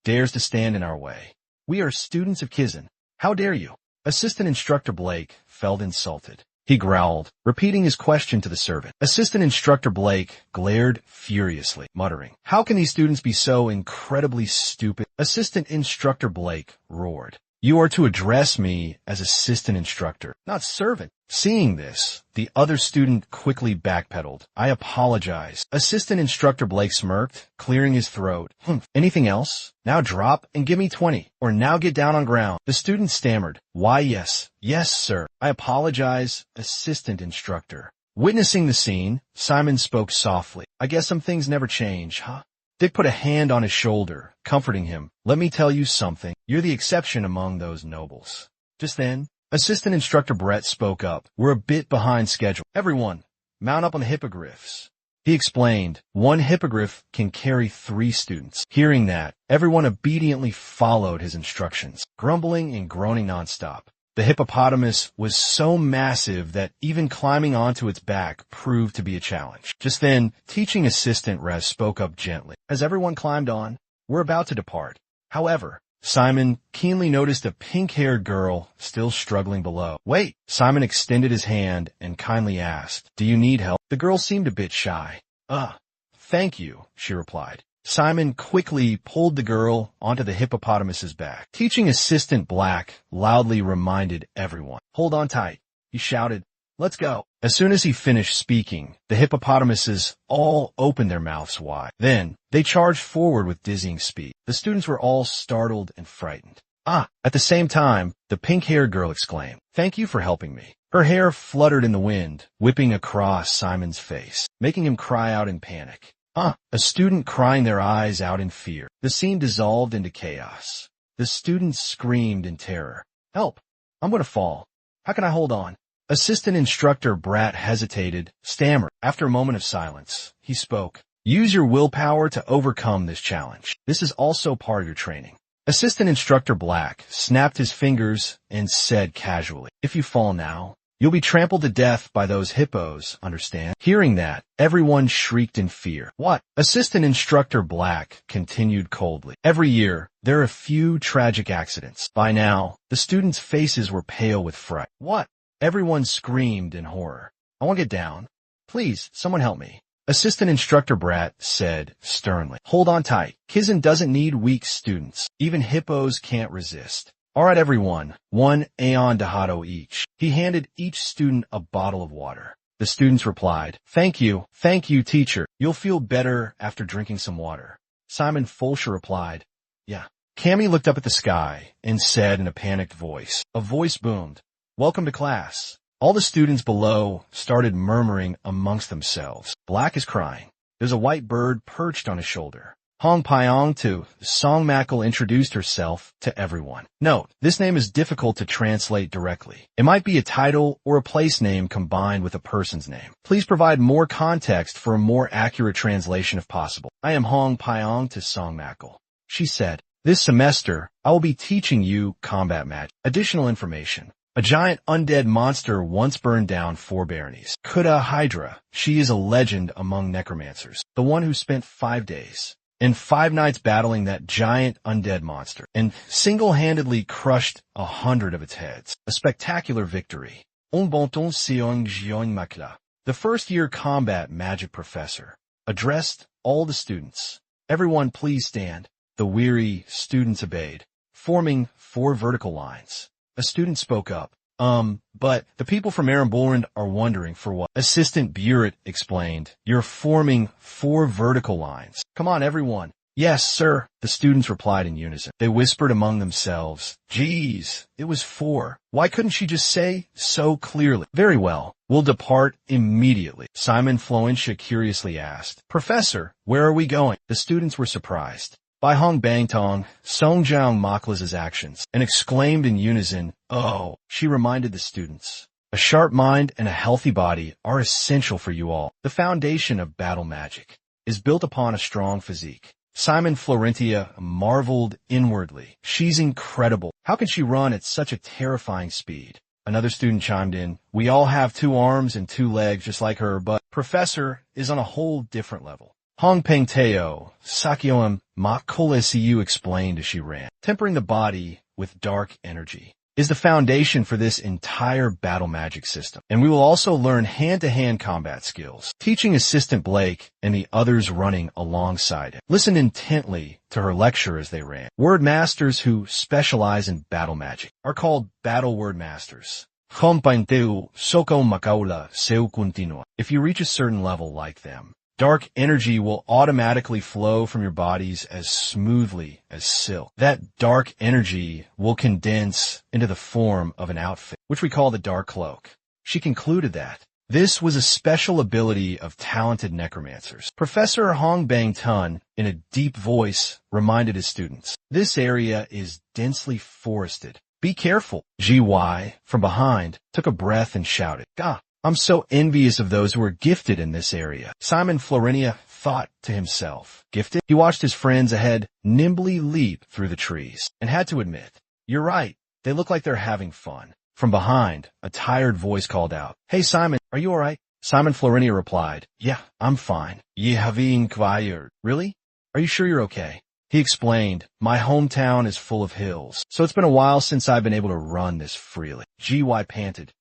dares to stand in our way. We are students of Kizin. How dare you?" Assistant Instructor Blake felt insulted. He growled, repeating his question to the servant. Assistant Instructor Blake glared furiously, muttering, "How can these students be so incredibly stupid?" Assistant Instructor Blake roared, "You are to address me as assistant instructor, not servant." Seeing this, the other student quickly backpedaled. "I apologize." Assistant Instructor Blake smirked, clearing his throat. "Anything else? Now drop and give me 20, or now get down on ground." The student stammered, "Why, yes, sir. I apologize, Assistant Instructor." Witnessing the scene, Simon spoke softly. "I guess some things never change, huh?" Dick put a hand on his shoulder, comforting him. "Let me tell you something. You're the exception among those nobles." Just then, Assistant Instructor Brett spoke up. "We're a bit behind schedule. Everyone, mount up on the hippogriffs." He explained, one hippogriff can carry 3 students. Hearing that, everyone obediently followed his instructions, grumbling and groaning nonstop. The hippopotamus was so massive that even climbing onto its back proved to be a challenge. Just then, teaching assistant Rez spoke up gently. As everyone climbed on, we're about to depart. However, Simon keenly noticed a pink-haired girl still struggling below. Wait! Simon extended his hand and kindly asked, do you need help? The girl seemed a bit shy. Thank you, she replied. Simon quickly pulled the girl onto the hippopotamus's back. Teaching assistant Black loudly reminded everyone. Hold on tight, he shouted. Let's go. As soon as he finished speaking, the hippopotamuses all opened their mouths wide. Then, they charged forward with dizzying speed. The students were all startled and frightened. At the same time, the pink-haired girl exclaimed, thank you for helping me. Her hair fluttered in the wind, whipping across Simon's face, making him cry out in panic. A student crying their eyes out in fear. The scene dissolved into chaos. The students screamed in terror. Help! I'm going to fall. How can I hold on? Assistant instructor Brat hesitated, stammered. After a moment of silence, he spoke. Use your willpower to overcome this challenge. This is also part of your training. Assistant instructor Black snapped his fingers and said casually, if you fall now, you'll be trampled to death by those hippos, understand? Hearing that, everyone shrieked in fear. What? Assistant instructor Black continued coldly. Every year, there are a few tragic accidents. By now, the students' faces were pale with fright. What? Everyone screamed in horror. I want to get down. Please, someone help me. Assistant instructor Brat said sternly. Hold on tight. Kizan doesn't need weak students. Even hippos can't resist. All right, everyone. 1 aeon dejado each. He handed each student a bottle of water. The students replied, thank you, teacher. You'll feel better after drinking some water. Simon Fulcher replied, yeah. Cammy looked up at the sky and said in a panicked voice. A voice boomed. Welcome to class. All the students below started murmuring amongst themselves. Black is crying. There's a white bird perched on his shoulder. Hong Pyong to Song Makal introduced herself to everyone. Note, this name is difficult to translate directly. It might be a title or a place name combined with a person's name. Please provide more context for a more accurate translation if possible. I am Hong Pyong to Song Makal. She said, this semester, I will be teaching you combat magic. Additional information. A giant undead monster once burned down 4 baronies. Kuda Hydra. She is a legend among necromancers. The one who spent 5 days and 5 nights battling that giant undead monster and single-handedly crushed 100 of its heads. A spectacular victory. The first-year combat magic professor addressed all the students. Everyone please stand. The weary students obeyed, forming 4 vertical lines. A student spoke up. But the people from Aramborand are wondering for what? Assistant Burett explained. You're forming 4 vertical lines. Come on, everyone. Yes, sir, the students replied in unison. They whispered among themselves. Geez, it was 4. Why couldn't she just say so clearly? Very well. We'll depart immediately. Simon Floentia curiously asked. Professor, where are we going? The students were surprised by Hong Bangtong, Songjiang Makla's actions, and exclaimed in unison, oh, she reminded the students. A sharp mind and a healthy body are essential for you all. The foundation of battle magic is built upon a strong physique. Simon Florentia marveled inwardly. She's incredible. How can she run at such a terrifying speed? Another student chimed in, we all have 2 arms and 2 legs just like her, but Professor is on a whole different level. Hong Peng Teo, Sakyoam Makolesiu explained as she ran. Tempering the body with dark energy is the foundation for this entire battle magic system. And we will also learn hand-to-hand combat skills. Teaching assistant Blake and the others running alongside him listened intently to her lecture as they ran. Word masters who specialize in battle magic are called battle word masters. If you reach a certain level like them, dark energy will automatically flow from your bodies as smoothly as silk. That dark energy will condense into the form of an outfit, which we call the dark cloak. She concluded that this was a special ability of talented necromancers. Professor Hong Bang Tun, in a deep voice, reminded his students, this area is densely forested. Be careful. GY, from behind, took a breath and shouted, Gah! I'm so envious of those who are gifted in this area. Simon Florinia thought to himself. Gifted? He watched his friends ahead nimbly leap through the trees and had to admit, you're right, they look like they're having fun. From behind, a tired voice called out, "Hey Simon, are you alright?" Simon Florinia replied, "Yeah, I'm fine." "Ye have inquired." "Really? Are you sure you're okay?" He explained, "My hometown is full of hills, so it's been a while since I've been able to run this freely." GY panted,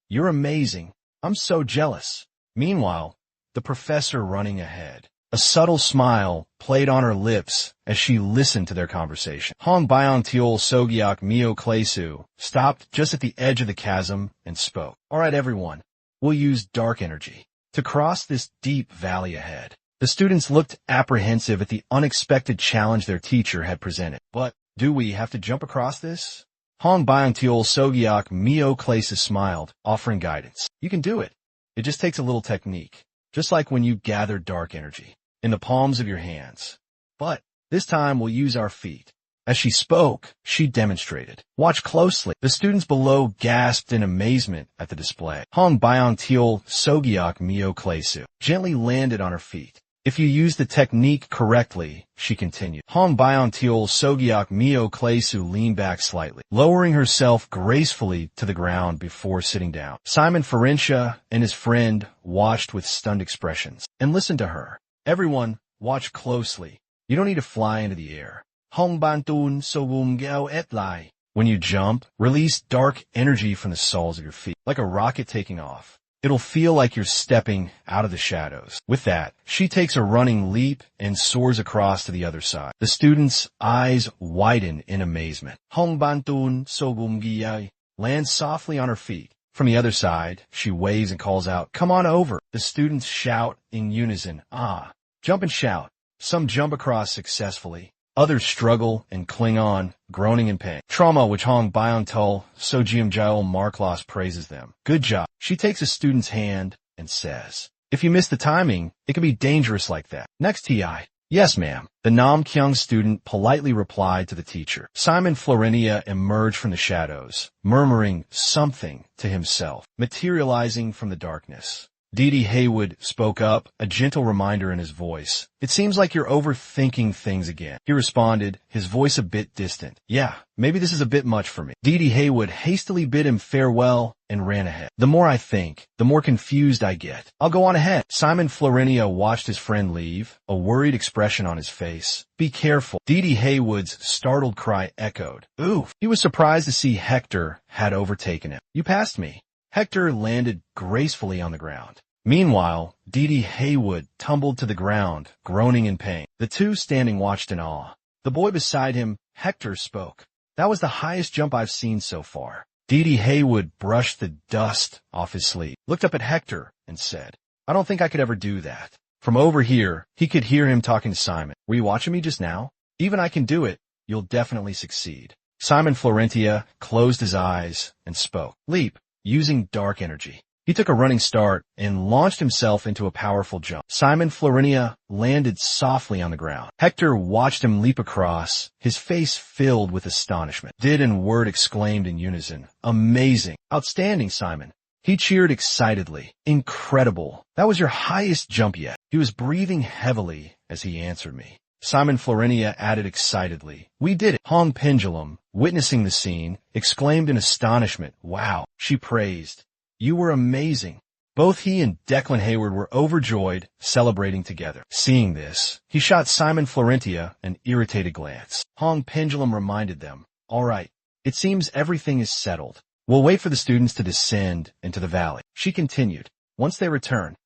"You're amazing. I'm so jealous." Meanwhile, the professor running ahead. A subtle smile played on her lips as she listened to their conversation. Hong Bayon Tiol Sogyak Mio Klesu stopped just at the edge of the chasm and spoke. "All right, everyone, we'll use dark energy to cross this deep valley ahead." The students looked apprehensive at the unexpected challenge their teacher had presented. "But do we have to jump across this?" Hong Bayon Tiol Sogyak Mio Klesu smiled, offering guidance. "You can do it. It just takes a little technique, just like when you gather dark energy in the palms of your hands. But this time we'll use our feet." As she spoke, she demonstrated. "Watch closely." The students below gasped in amazement at the display. Hong Bayon Tiol Sogyak Mio Klesu gently landed on her feet. "If you use the technique correctly," she continued. Hong Bayon Tiol Sogyak Mio Klesu leaned back slightly, lowering herself gracefully to the ground before sitting down. Simon Florentia and his friend watched with stunned expressions and listened to her. "Everyone, watch closely. You don't need to fly into the air. Hong Bantun Sogum Gao Etlai. When you jump, release dark energy from the soles of your feet, like a rocket taking off. It'll feel like you're stepping out of the shadows." With that, she takes a running leap and soars across to the other side. The students' eyes widen in amazement. Hong Bantun Sogum Giai lands softly on her feet. From the other side, she waves and calls out, "Come on over." The students shout in unison, "Ah!" Jump and shout. Some jump across successfully. Others struggle and cling on, groaning in pain. Trauma which Hong Biontul Sojium Jail Marklos praises them. "Good job." She takes a student's hand and says, "If you miss the timing, it can be dangerous like that." "Next TI." "Yes, ma'am." The Nam Kyung student politely replied to the teacher. Simon Florinia emerged from the shadows, murmuring something to himself, materializing from the darkness. Didi Haywood spoke up, a gentle reminder in his voice. "It seems like you're overthinking things again." He responded, his voice a bit distant. "Yeah, maybe this is a bit much for me." Didi Haywood hastily bid him farewell and ran ahead. "The more I think, the more confused I get. I'll go on ahead." Simon Florinia watched his friend leave, a worried expression on his face. "Be careful." Didi Haywood's startled cry echoed. "Oof." He was surprised to see Hector had overtaken him. "You passed me." Hector landed gracefully on the ground. Meanwhile, Didi Haywood tumbled to the ground, groaning in pain. The two standing watched in awe. The boy beside him, Hector, spoke. "That was the highest jump I've seen so far." Didi Haywood brushed the dust off his sleeve, looked up at Hector, and said, "I don't think I could ever do that." From over here, he could hear him talking to Simon. "Were you watching me just now? Even I can do it. You'll definitely succeed." Simon Florentia closed his eyes and spoke. "Leap." Using dark energy, he took a running start and launched himself into a powerful jump. Simon Florinia landed softly on the ground. Hector watched him leap across, his face filled with astonishment. Did and Word exclaimed in unison, "Amazing! Outstanding, Simon!" He cheered excitedly. "Incredible! That was your highest jump yet." He was breathing heavily as he answered me. Simon Florinia added excitedly, "We did it." Hong Pendulum, witnessing the scene, exclaimed in astonishment, "Wow!" She praised, "You were amazing." Both he and Declan Hayward were overjoyed, celebrating together. Seeing this, he shot Simon Florentia an irritated glance. Hong Pendulum reminded them, "All right, it seems everything is settled. We'll wait for the students to descend into the valley." She continued, "Once they return,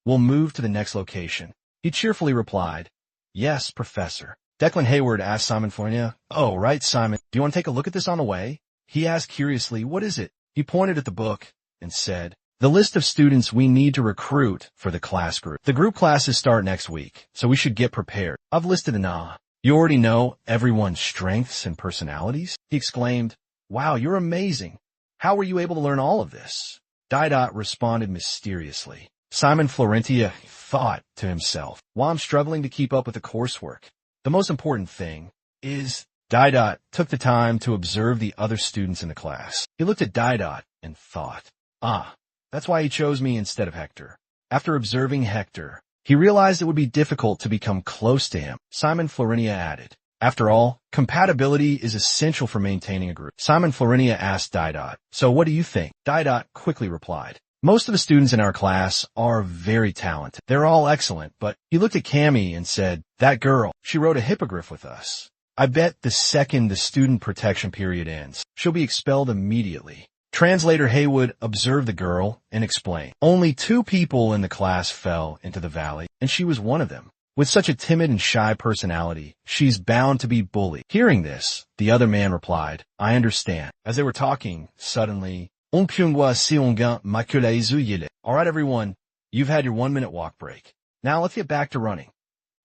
we'll move to the next location." He cheerfully replied, "Yes, Professor." Declan Hayward asked Simon Florentia, "Oh, right, Simon. Do you want to take a look at this on the way?" He asked curiously, "What is it?" He pointed at the book and said, "The list of students we need to recruit for the class group. The group classes start next week, so we should get prepared. I've listed You already know everyone's strengths and personalities?" He exclaimed, "Wow, you're amazing. How were you able to learn all of this?" Didot responded mysteriously. Simon Florentia thought to himself, "While I'm struggling to keep up with the coursework, the most important thing is..." Didot took the time to observe the other students in the class. He looked at Didot and thought, that's why he chose me instead of Hector. After observing Hector, he realized it would be difficult to become close to him. Simon Florinia added, After all, compatibility is essential for maintaining a group. Simon Florinia asked Didot, "So what do you think?" Didot quickly replied, "Most of the students in our class are very talented. They're all excellent, but..." He looked at Cammy and said, "That girl, she wrote a hippogriff with us. I bet the second the student protection period ends, she'll be expelled immediately." Translator Haywood observed the girl and explained, "Only 2 people in the class fell into the valley, and she was one of them. With such a timid and shy personality, she's bound to be bullied." Hearing this, the other man replied, "I understand." As they were talking, suddenly, "On pyongwa si on gain makulaizu yile." All right, everyone, you've had your 1-minute walk break. Now let's get back to running.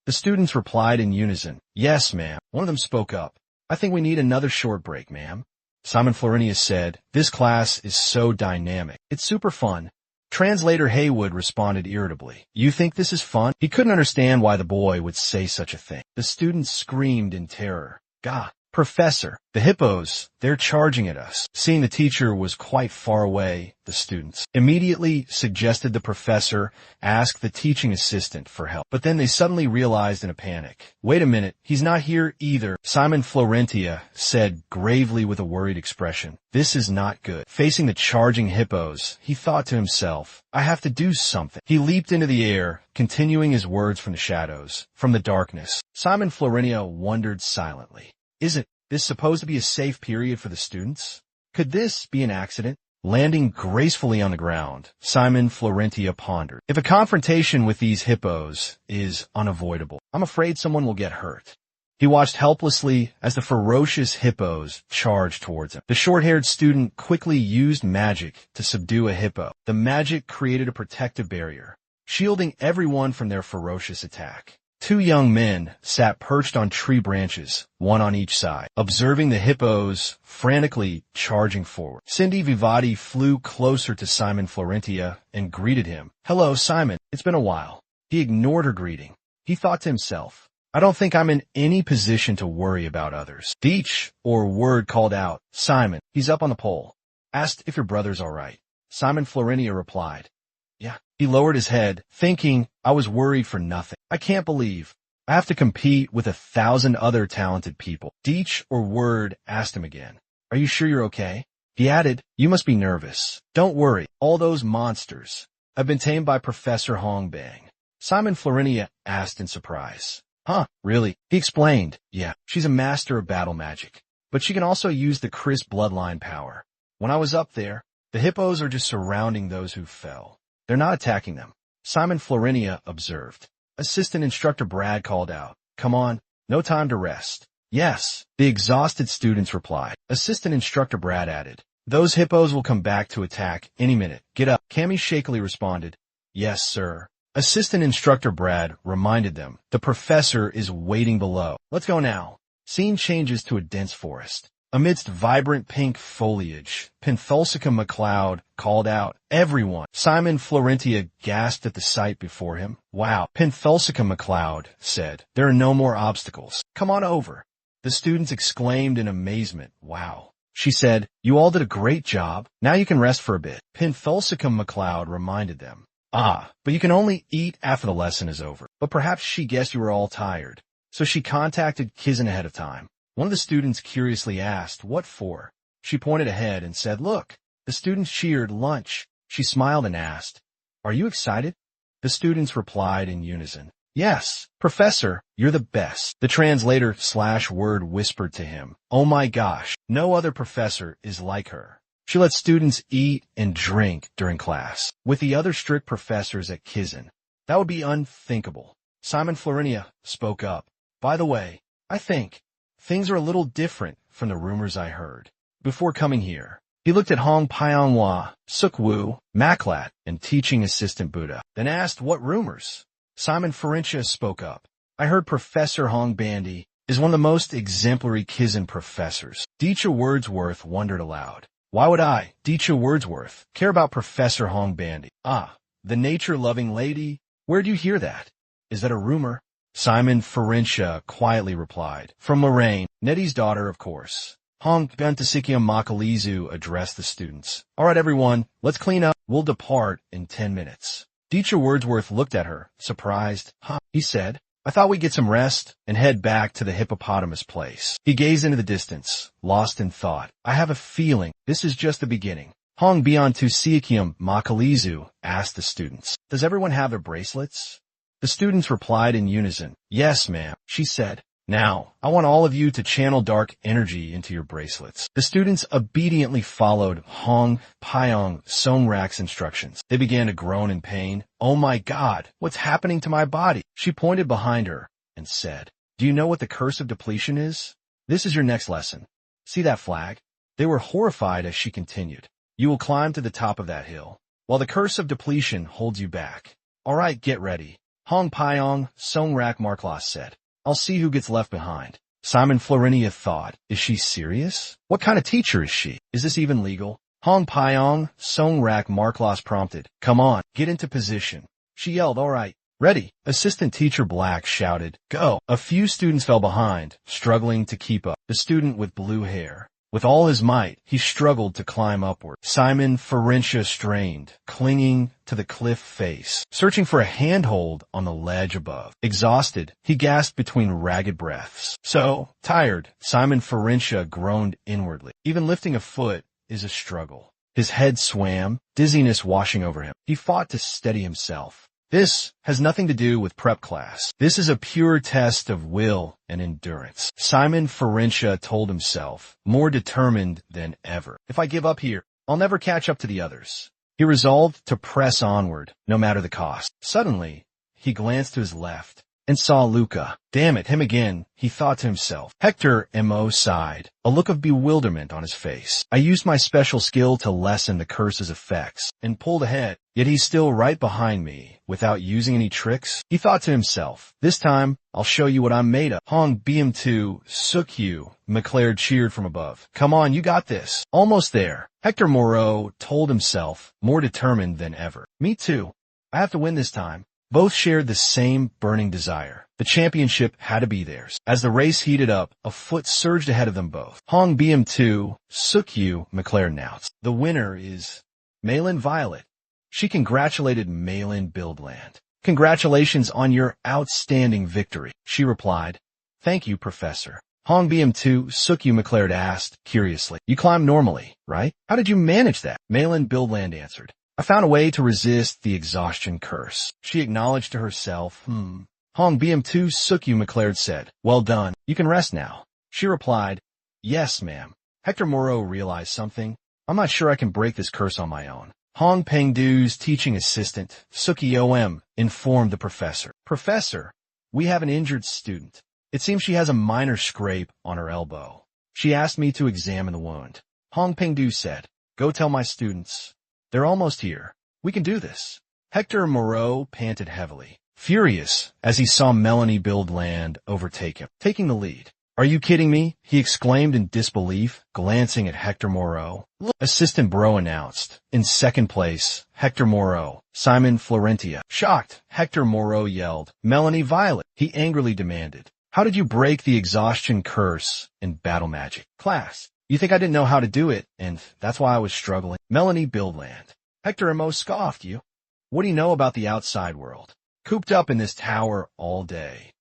The students replied in unison, "Yes, ma'am." One of them spoke up, "I think we need another short break, ma'am." Simon Florinius said, "This class is so dynamic. It's super fun." Translator Haywood responded irritably, "You think this is fun?" He couldn't understand why the boy would say such a thing. The students screamed in terror, "Gah, Professor, the hippos, they're charging at us." Seeing the teacher was quite far away, the students immediately suggested the professor ask the teaching assistant for help. But then they suddenly realized in a panic, "Wait a minute, he's not here either." Simon Florentia said gravely with a worried expression, "This is not good." Facing the charging hippos, he thought to himself, "I have to do something." He leaped into the air, continuing his words from the shadows, from the darkness. Simon Florentia wondered silently, "Isn't this supposed to be a safe period for the students? Could this be an accident?" Landing gracefully on the ground, Simon Florentia pondered, "If a confrontation with these hippos is unavoidable, I'm afraid someone will get hurt." He watched helplessly as the ferocious hippos charged towards him. The short-haired student quickly used magic to subdue a hippo. The magic created a protective barrier, shielding everyone from their ferocious attack. 2 young men sat perched on tree branches, one on each side, observing the hippos frantically charging forward. Cindy Vivati flew closer to Simon Florentia and greeted him. "Hello, Simon. It's been a while." He ignored her greeting. He thought to himself, "I don't think I'm in any position to worry about others." Deech, or Word, called out, "Simon, he's up on the pole." Asked if your brother's all right. Simon Florentia replied, "Yeah." He lowered his head, thinking, "I was worried for nothing. I can't believe I have to compete with 1,000 other talented people." Deech, or Word, asked him again, "Are you sure you're okay?" He added, "You must be nervous. Don't worry, all those monsters have been tamed by Professor Hongbang." Simon Florentia asked in surprise, "Huh, really?" He explained, "Yeah, she's a master of battle magic, but she can also use the Chris bloodline power. When I was up there, the hippos are just surrounding those who fell. They're not attacking them." Simon Florentia observed. Assistant Instructor Brad called out, "Come on, no time to rest." "Yes," the exhausted students replied. Assistant Instructor Brad added, "Those hippos will come back to attack any minute. Get up." Cammy shakily responded, "Yes, sir." Assistant Instructor Brad reminded them, "The professor is waiting below. Let's go now." Scene changes to a dense forest. Amidst vibrant pink foliage, Pentholsica McCloud called out, "Everyone!" Simon Florentia gasped at the sight before him. "Wow," Pentholsica McCloud said, "there are no more obstacles. Come on over." The students exclaimed in amazement, "Wow." She said, "You all did a great job. Now you can rest for a bit." Pentholsica McCloud reminded them, "Ah, but you can only eat after the lesson is over." But perhaps she guessed you were all tired, so she contacted Kizan ahead of time. One of the students curiously asked, "What for?" She pointed ahead and said, "Look." The students cheered, "Lunch." She smiled and asked, "Are you excited?" The students replied in unison, "Yes, Professor, you're the best." The translator/Word whispered to him, "Oh my gosh, no other professor is like her. She lets students eat and drink during class. With the other strict professors at Kizan, that would be unthinkable." Simon Florentia spoke up, "By the way, I think things are a little different from the rumors I heard before coming here." He looked at Hong Pyonghua, Sukwu, Maklat, and teaching assistant Buddha, then asked, "What rumors?" Simon Florentia spoke up, "I heard Professor Hong Bandy is one of the most exemplary Kizan professors." Deecha Wordsworth wondered aloud, "Why would I, Deecha Wordsworth, care about Professor Hong Bandy?" "Ah, the nature-loving lady? Where'd you hear that? Is that a rumor?" Simon Florentia quietly replied, "From Lorraine, Nettie's daughter, of course." Hong Bentasikiam Makalizu addressed the students. "All right, everyone, let's clean up. We'll depart in 10 minutes. Deecha Wordsworth looked at her, surprised. "Huh," he said. I thought we'd get some rest and head back to the hippopotamus place. He gazed into the distance, lost in thought. I have a feeling this is just the beginning. Hong Biontu Siakium Makalizu asked the students. Does everyone have their bracelets? The students replied in unison. Yes, ma'am, she said. Now, I want all of you to channel dark energy into your bracelets. The students obediently followed Hong Pyong Songrak's instructions. They began to groan in pain. Oh my God, what's happening to my body? She pointed behind her and said, do you know what the curse of depletion is? This is your next lesson. See that flag? They were horrified as she continued. You will climb to the top of that hill, while the curse of depletion holds you back. All right, get ready. Hong Pyong Songrak Marklos said. I'll see who gets left behind. Simon Florinia thought, is she serious? What kind of teacher is she? Is this even legal? Hong Pyong Songrak Marklos prompted. Come on, get into position. She yelled, all right, ready. Assistant Teacher Black shouted, go. A few students fell behind, struggling to keep up. The student with blue hair. With all his might, he struggled to climb upward. Simon Ferencia strained, clinging to the cliff face, searching for a handhold on the ledge above. Exhausted, he gasped between ragged breaths. So, tired, Simon Ferencia groaned inwardly. Even lifting a foot is a struggle. His head swam, dizziness washing over him. He fought to steady himself. This has nothing to do with prep class. This is a pure test of will and endurance. Simon Ferencia told himself, more determined than ever. If I give up here, I'll never catch up to the others. He resolved to press onward, no matter the cost. Suddenly, he glanced to his left and saw Luca. Damn it, him again, he thought to himself. Hector M.O. sighed, a look of bewilderment on his face. I used my special skill to lessen the curse's effects and pulled ahead, yet he's still right behind me without using any tricks. He thought to himself, this time, I'll show you what I'm made of. Hong BM2 Sukyu, McLeod cheered from above. Come on, you got this. Almost there. Hector Moreau told himself, more determined than ever. Me too. I have to win this time. Both shared the same burning desire. The championship had to be theirs. As the race heated up, a foot surged ahead of them both. Hong BM2 Sukyu McLeod announced. The winner is Malin Violet. She congratulated Malin Buildland. Congratulations on your outstanding victory, she replied. Thank you, Professor. Hong BM2 Sukyu McLeod asked, curiously. You climb normally, right? How did you manage that? Malin Buildland answered. I found a way to resist the exhaustion curse. She acknowledged to herself, Hong BM2 Sukyu McLeod said, well done. You can rest now. She replied, yes, ma'am. Hector Moreau realized something. I'm not sure I can break this curse on my own. Hong Pengdu's teaching assistant, Suki OM, informed the professor. Professor, we have an injured student. It seems she has a minor scrape on her elbow. She asked me to examine the wound. Hong Pengdu said, go tell my students. They're almost here. We can do this. Hector Moreau panted heavily, furious as he saw Melanie Buildland overtake him, taking the lead. Are you kidding me? He exclaimed in disbelief, glancing at Hector Moreau. Assistant Bro announced. In second place, Hector Moreau. Simon Florentia. Shocked, Hector Moreau yelled, Melanie Violet. He angrily demanded. How did you break the exhaustion curse in battle magic? Class. You think I didn't know how to do it, and that's why I was struggling. Melanie Buildland. Hector M.O. scoffed. You? What do you know about the outside world? Cooped up in this tower all day.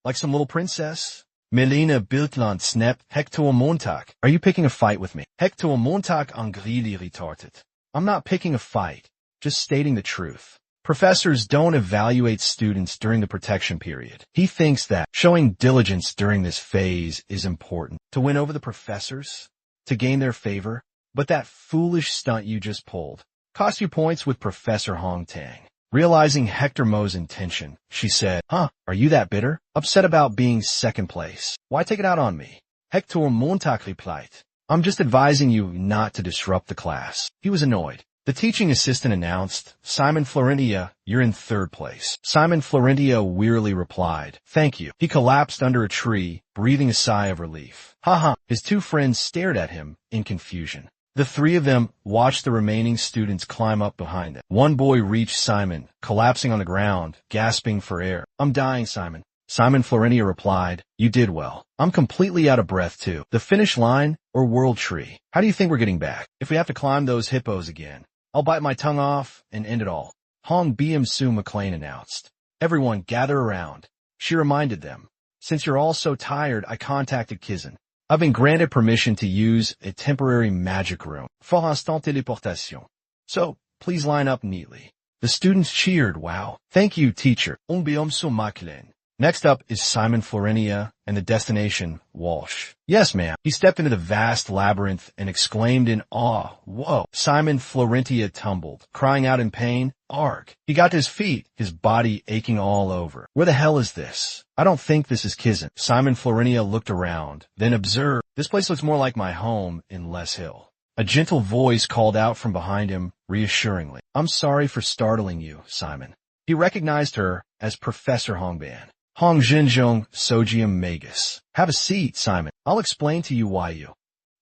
Like some little princess? Melina Bildland snap Hector Montag. Are you picking a fight with me? Hector Montag angrily retorted. I'm not picking a fight, just stating the truth. Professors don't evaluate students during the protection period. He thinks that showing diligence during this phase is important to win over the professors, to gain their favor. But that foolish stunt you just pulled cost you points with Professor Hong Tang. Realizing Hector Mo's intention, she said, are you that bitter? Upset about being second place? Why take it out on me? Hector Montag replied, I'm just advising you not to disrupt the class. He was annoyed. The teaching assistant announced, Simon Florentia, you're in third place. Simon Florentia wearily replied, thank you. He collapsed under a tree, breathing a sigh of relief. His two friends stared at him in confusion. The three of them watched the remaining students climb up behind them. One boy reached Simon, collapsing on the ground, gasping for air. I'm dying, Simon. Simon Florentia replied, you did well. I'm completely out of breath too. The finish line or world tree? How do you think we're getting back? If we have to climb those hippos again, I'll bite my tongue off and end it all. Hong BM Sue McLean announced. Everyone gather around. she reminded them. Since you're all so tired, I contacted Kizan. I've been granted permission to use a temporary magic room for instant téléportation. So, please line up neatly. The students cheered, wow. Thank you, teacher. Next up is Simon Florinia and the destination, Walsh. Yes, ma'am. He stepped into the vast labyrinth and exclaimed in awe, whoa. Simon Florentia tumbled, crying out in pain, arg. He got to his feet, his body aching all over. Where the hell is this? I don't think this is Kizan. Simon Florinia looked around, then observed, this place looks more like my home in Les Hill. A gentle voice called out from behind him, reassuringly. I'm sorry for startling you, Simon. He recognized her as Professor Hongban. Hong Jinzhong Sojium Magus. Have a seat, Simon. I'll explain to you why you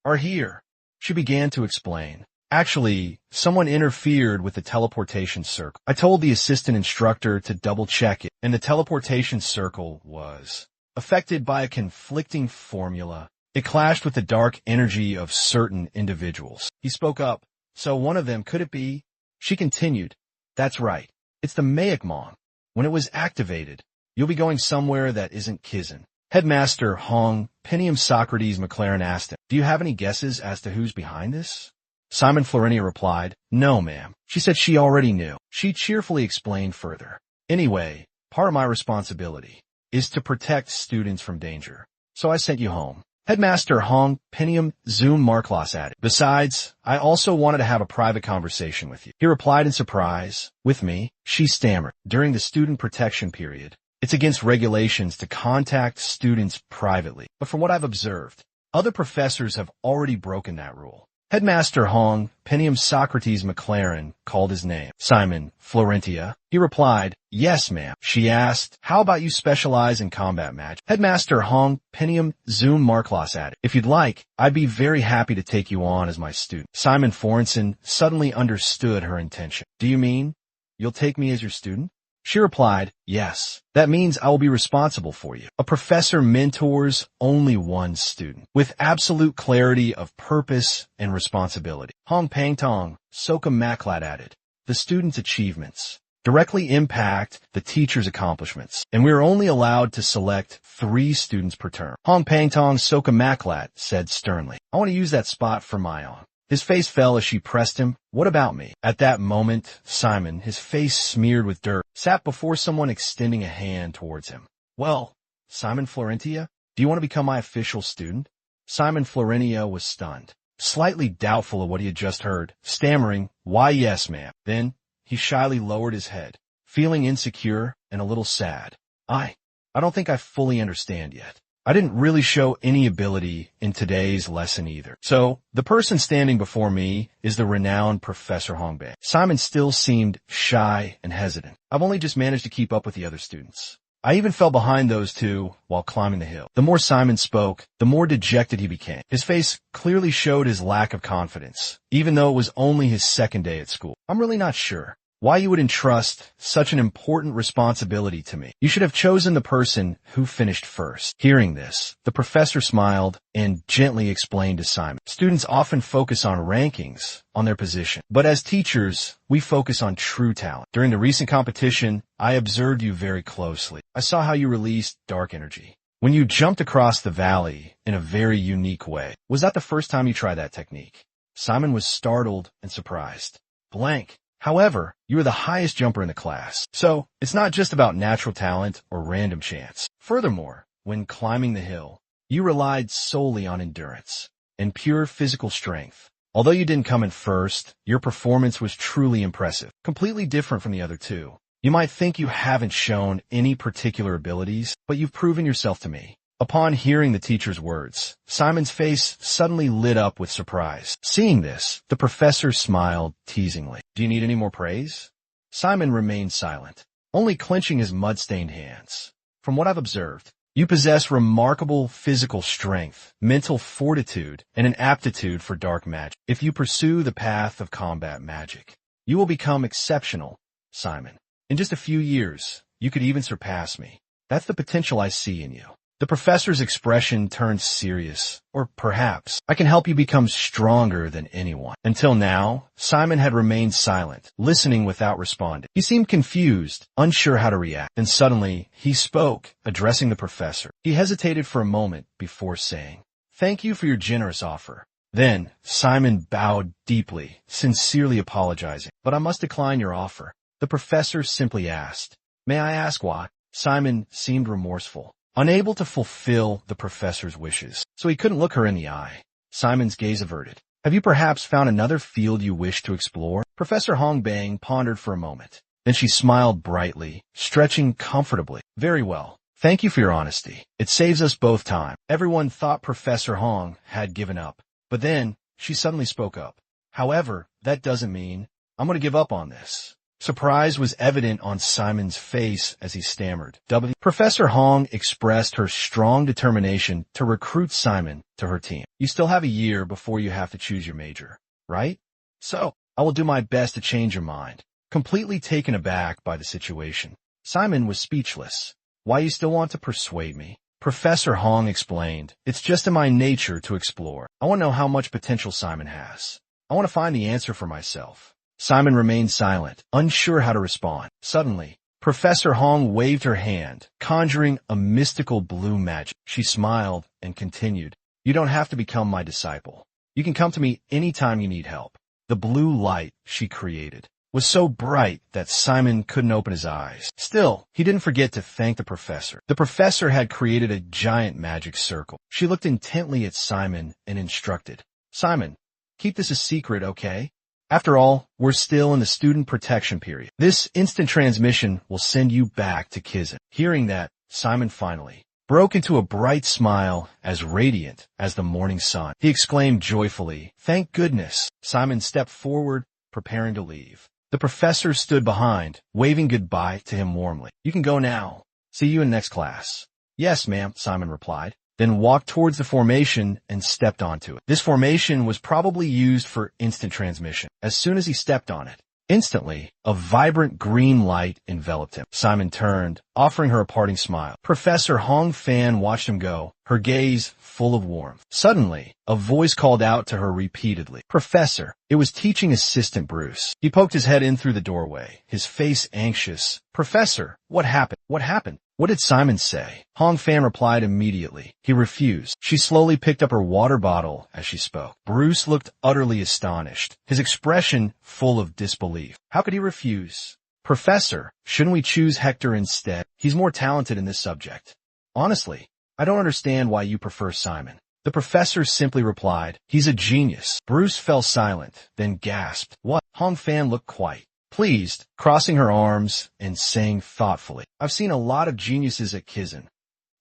are here. She began to explain. Actually, someone interfered with the teleportation circle. I told the assistant instructor to double check it, and the teleportation circle was affected by a conflicting formula. It clashed with the dark energy of certain individuals. He spoke up. So one of them, could it be? She continued. That's right. It's the Maekmong. When it was activated, you'll be going somewhere that isn't Kizan. Headmaster Hong Pentium Socrates McLaren asked him, do you have any guesses as to who's behind this? Simon Florinia replied, no, ma'am. She said she already knew. She cheerfully explained further. Anyway, part of my responsibility is to protect students from danger. So I sent you home. Headmaster Hong Pentium Zoom Marklos added. Besides, I also wanted to have a private conversation with you. He replied in surprise. With me? She stammered. During the student protection period, it's against regulations to contact students privately. But from what I've observed, other professors have already broken that rule. Headmaster Hong Pentium Socrates McLaren called his name. Simon Florentia. He replied, yes, ma'am. She asked, how about you specialize in combat magic? Headmaster Hong Pentium Zoom Marklos added, if you'd like, I'd be very happy to take you on as my student. Simon Forensen suddenly understood her intention. Do you mean you'll take me as your student? She replied, yes. That means I will be responsible for you. A professor mentors only one student, with absolute clarity of purpose and responsibility. Hong Pangtong, Soka Maklat added, the student's achievements directly impact the teacher's accomplishments, and we are only allowed to select 3 students per term. Hong Pangtong Soka Maklat said sternly, I want to use that spot for my own. His face fell as she pressed him. What about me? At that moment, Simon, his face smeared with dirt, sat before someone extending a hand towards him. Well, Simon Florentia, do you want to become my official student? Simon Florentia was stunned, slightly doubtful of what he had just heard, stammering, why yes, ma'am. Then he shyly lowered his head, feeling insecure and a little sad. I don't think I fully understand yet. I didn't really show any ability in today's lesson either. So, the person standing before me is the renowned Professor Hongban. Simon still seemed shy and hesitant. I've only just managed to keep up with the other students. I even fell behind those 2 while climbing the hill. The more Simon spoke, the more dejected he became. His face clearly showed his lack of confidence, even though it was only his second day at school. I'm really not sure why you would entrust such an important responsibility to me. You should have chosen the person who finished first. Hearing this, the professor smiled and gently explained to Simon. Students often focus on rankings on their position, but as teachers, we focus on true talent. During the recent competition, I observed you very closely. I saw how you released dark energy when you jumped across the valley in a very unique way. Was that the first time you tried that technique? Simon was startled and surprised. Blank. However, you were the highest jumper in the class, so it's not just about natural talent or random chance. Furthermore, when climbing the hill, you relied solely on endurance and pure physical strength. Although you didn't come in first, your performance was truly impressive, completely different from the other 2. You might think you haven't shown any particular abilities, but you've proven yourself to me. Upon hearing the teacher's words, Simon's face suddenly lit up with surprise. Seeing this, the professor smiled teasingly. Do you need any more praise? Simon remained silent, only clenching his mud-stained hands. From what I've observed, you possess remarkable physical strength, mental fortitude, and an aptitude for dark magic. If you pursue the path of combat magic, you will become exceptional, Simon. In just a few years, you could even surpass me. That's the potential I see in you. The professor's expression turned serious. Or perhaps, I can help you become stronger than anyone. Until now, Simon had remained silent, listening without responding. He seemed confused, unsure how to react. Then suddenly, he spoke, addressing the professor. He hesitated for a moment before saying, "Thank you for your generous offer." Then, Simon bowed deeply, sincerely apologizing. "But I must decline your offer." The professor simply asked, "May I ask why?" Simon seemed remorseful, unable to fulfill the professor's wishes, so he couldn't look her in the eye. Simon's gaze averted. "Have you perhaps found another field you wish to explore?" Professor Hongbang pondered for a moment. Then she smiled brightly, stretching comfortably. "Very well. Thank you for your honesty. It saves us both time." Everyone thought Professor Hong had given up. But then, she suddenly spoke up. "However, that doesn't mean I'm going to give up on this." Surprise was evident on Simon's face as he stammered. Professor Hong expressed her strong determination to recruit Simon to her team. "You still have a year before you have to choose your major, right? So, I will do my best to change your mind." Completely taken aback by the situation, Simon was speechless. "Why you still want to persuade me?" Professor Hong explained, "It's just in my nature to explore. I want to know how much potential Simon has. I want to find the answer for myself." Simon remained silent, unsure how to respond. Suddenly, Professor Hong waved her hand, conjuring a mystical blue magic. She smiled and continued, "You don't have to become my disciple. You can come to me anytime you need help." The blue light she created was so bright that Simon couldn't open his eyes. Still, he didn't forget to thank the professor. The professor had created a giant magic circle. She looked intently at Simon and instructed, "Simon, keep this a secret, okay? After all, we're still in the student protection period. This instant transmission will send you back to Kizan." Hearing that, Simon finally broke into a bright smile as radiant as the morning sun. He exclaimed joyfully, "Thank goodness." Simon stepped forward, preparing to leave. The professor stood behind, waving goodbye to him warmly. "You can go now. See you in next class." "Yes, ma'am," Simon replied, then walked towards the formation and stepped onto it. This formation was probably used for instant transmission. As soon as he stepped on it, instantly, a vibrant green light enveloped him. Simon turned, offering her a parting smile. Professor Hong Fan watched him go, her gaze full of warmth. Suddenly, a voice called out to her repeatedly, "Professor." It was teaching assistant Bruce. He poked his head in through the doorway, his face anxious. "Professor, what happened? What happened? What did Simon say?" Hong Fan replied immediately. "He refused." She slowly picked up her water bottle as she spoke. Bruce looked utterly astonished, his expression full of disbelief. How could he refuse? "Professor, shouldn't we choose Hector instead? He's more talented in this subject." "Honestly, I don't understand why you prefer Simon." The professor simply replied, "He's a genius." Bruce fell silent, then gasped. "What?" Hong Fan looked quite pleased, crossing her arms and saying thoughtfully, "I've seen a lot of geniuses at Kizan,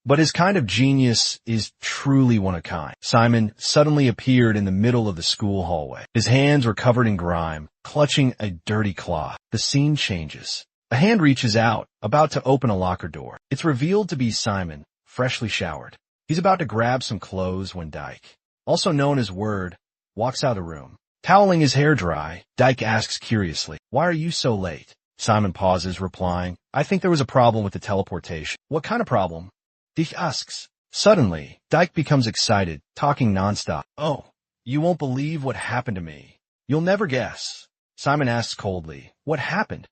but his kind of genius is truly one of a kind." Simon suddenly appeared in the middle of the school hallway. His hands were covered in grime, clutching a dirty cloth. The scene changes. A hand reaches out, about to open a locker door. It's revealed to be Simon, freshly showered. He's about to grab some clothes when Dyke, also known as Word, walks out of the room. Toweling his hair dry, Dyke asks curiously, "Why are you so late?" Simon pauses, replying, "I think there was a problem with the teleportation." "What kind of problem?" Dyke asks. Suddenly, Dyke becomes excited, talking nonstop. "Oh, you won't believe what happened to me. You'll never guess." Simon asks coldly, "What happened?"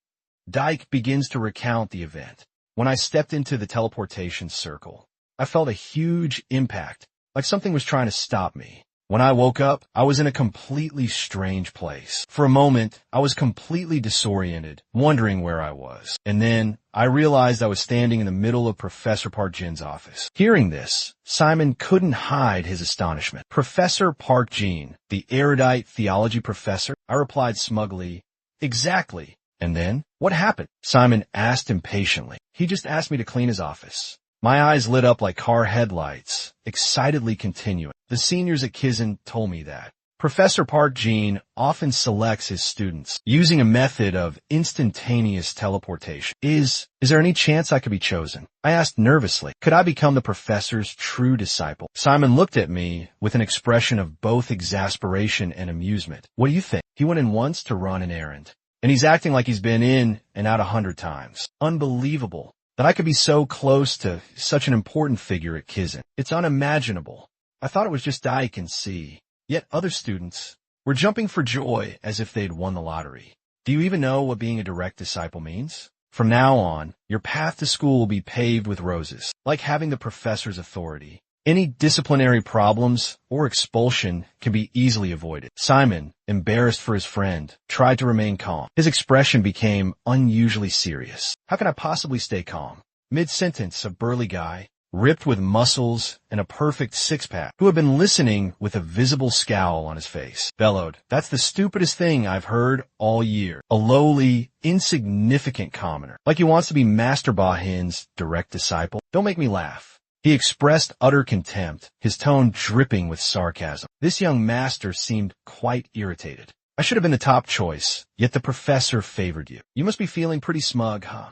Dyke begins to recount the event. "When I stepped into the teleportation circle, I felt a huge impact, like something was trying to stop me. When I woke up, I was in a completely strange place. For a moment, I was completely disoriented, wondering where I was. And then, I realized I was standing in the middle of Professor Park Jin's office." Hearing this, Simon couldn't hide his astonishment. "Professor Park Jin, the erudite theology professor?" I replied smugly, "Exactly." "And then, what happened?" Simon asked impatiently. "He just asked me to clean his office." My eyes lit up like car headlights, excitedly continuing. "The seniors at Kizan told me that Professor Park Jin often selects his students using a method of instantaneous teleportation. Is there any chance I could be chosen?" I asked nervously. "Could I become the professor's true disciple?" Simon looked at me with an expression of both exasperation and amusement. "What do you think? He went in once to run an errand, and he's acting like he's been in and out 100 times. Unbelievable." that I could be so close to such an important figure at Kizin. It's unimaginable. I thought it was just I can see. Yet other students were jumping for joy as if they'd won the lottery. Do you even know what being a direct disciple means? From now on, your path to school will be paved with roses, like having the professor's authority. Any disciplinary problems or expulsion can be easily avoided. Simon, embarrassed for his friend, tried to remain calm. His expression became unusually serious. How can I possibly stay calm? Mid-sentence, a burly guy, ripped with muscles and a perfect six-pack, who had been listening with a visible scowl on his face, bellowed, "That's the stupidest thing I've heard all year." A lowly, insignificant commoner, like he wants to be Master Bahin's direct disciple. Don't make me laugh. He expressed utter contempt, his tone dripping with sarcasm. This young master seemed quite irritated. I should have been the top choice, yet the professor favored you. You must be feeling pretty smug, huh?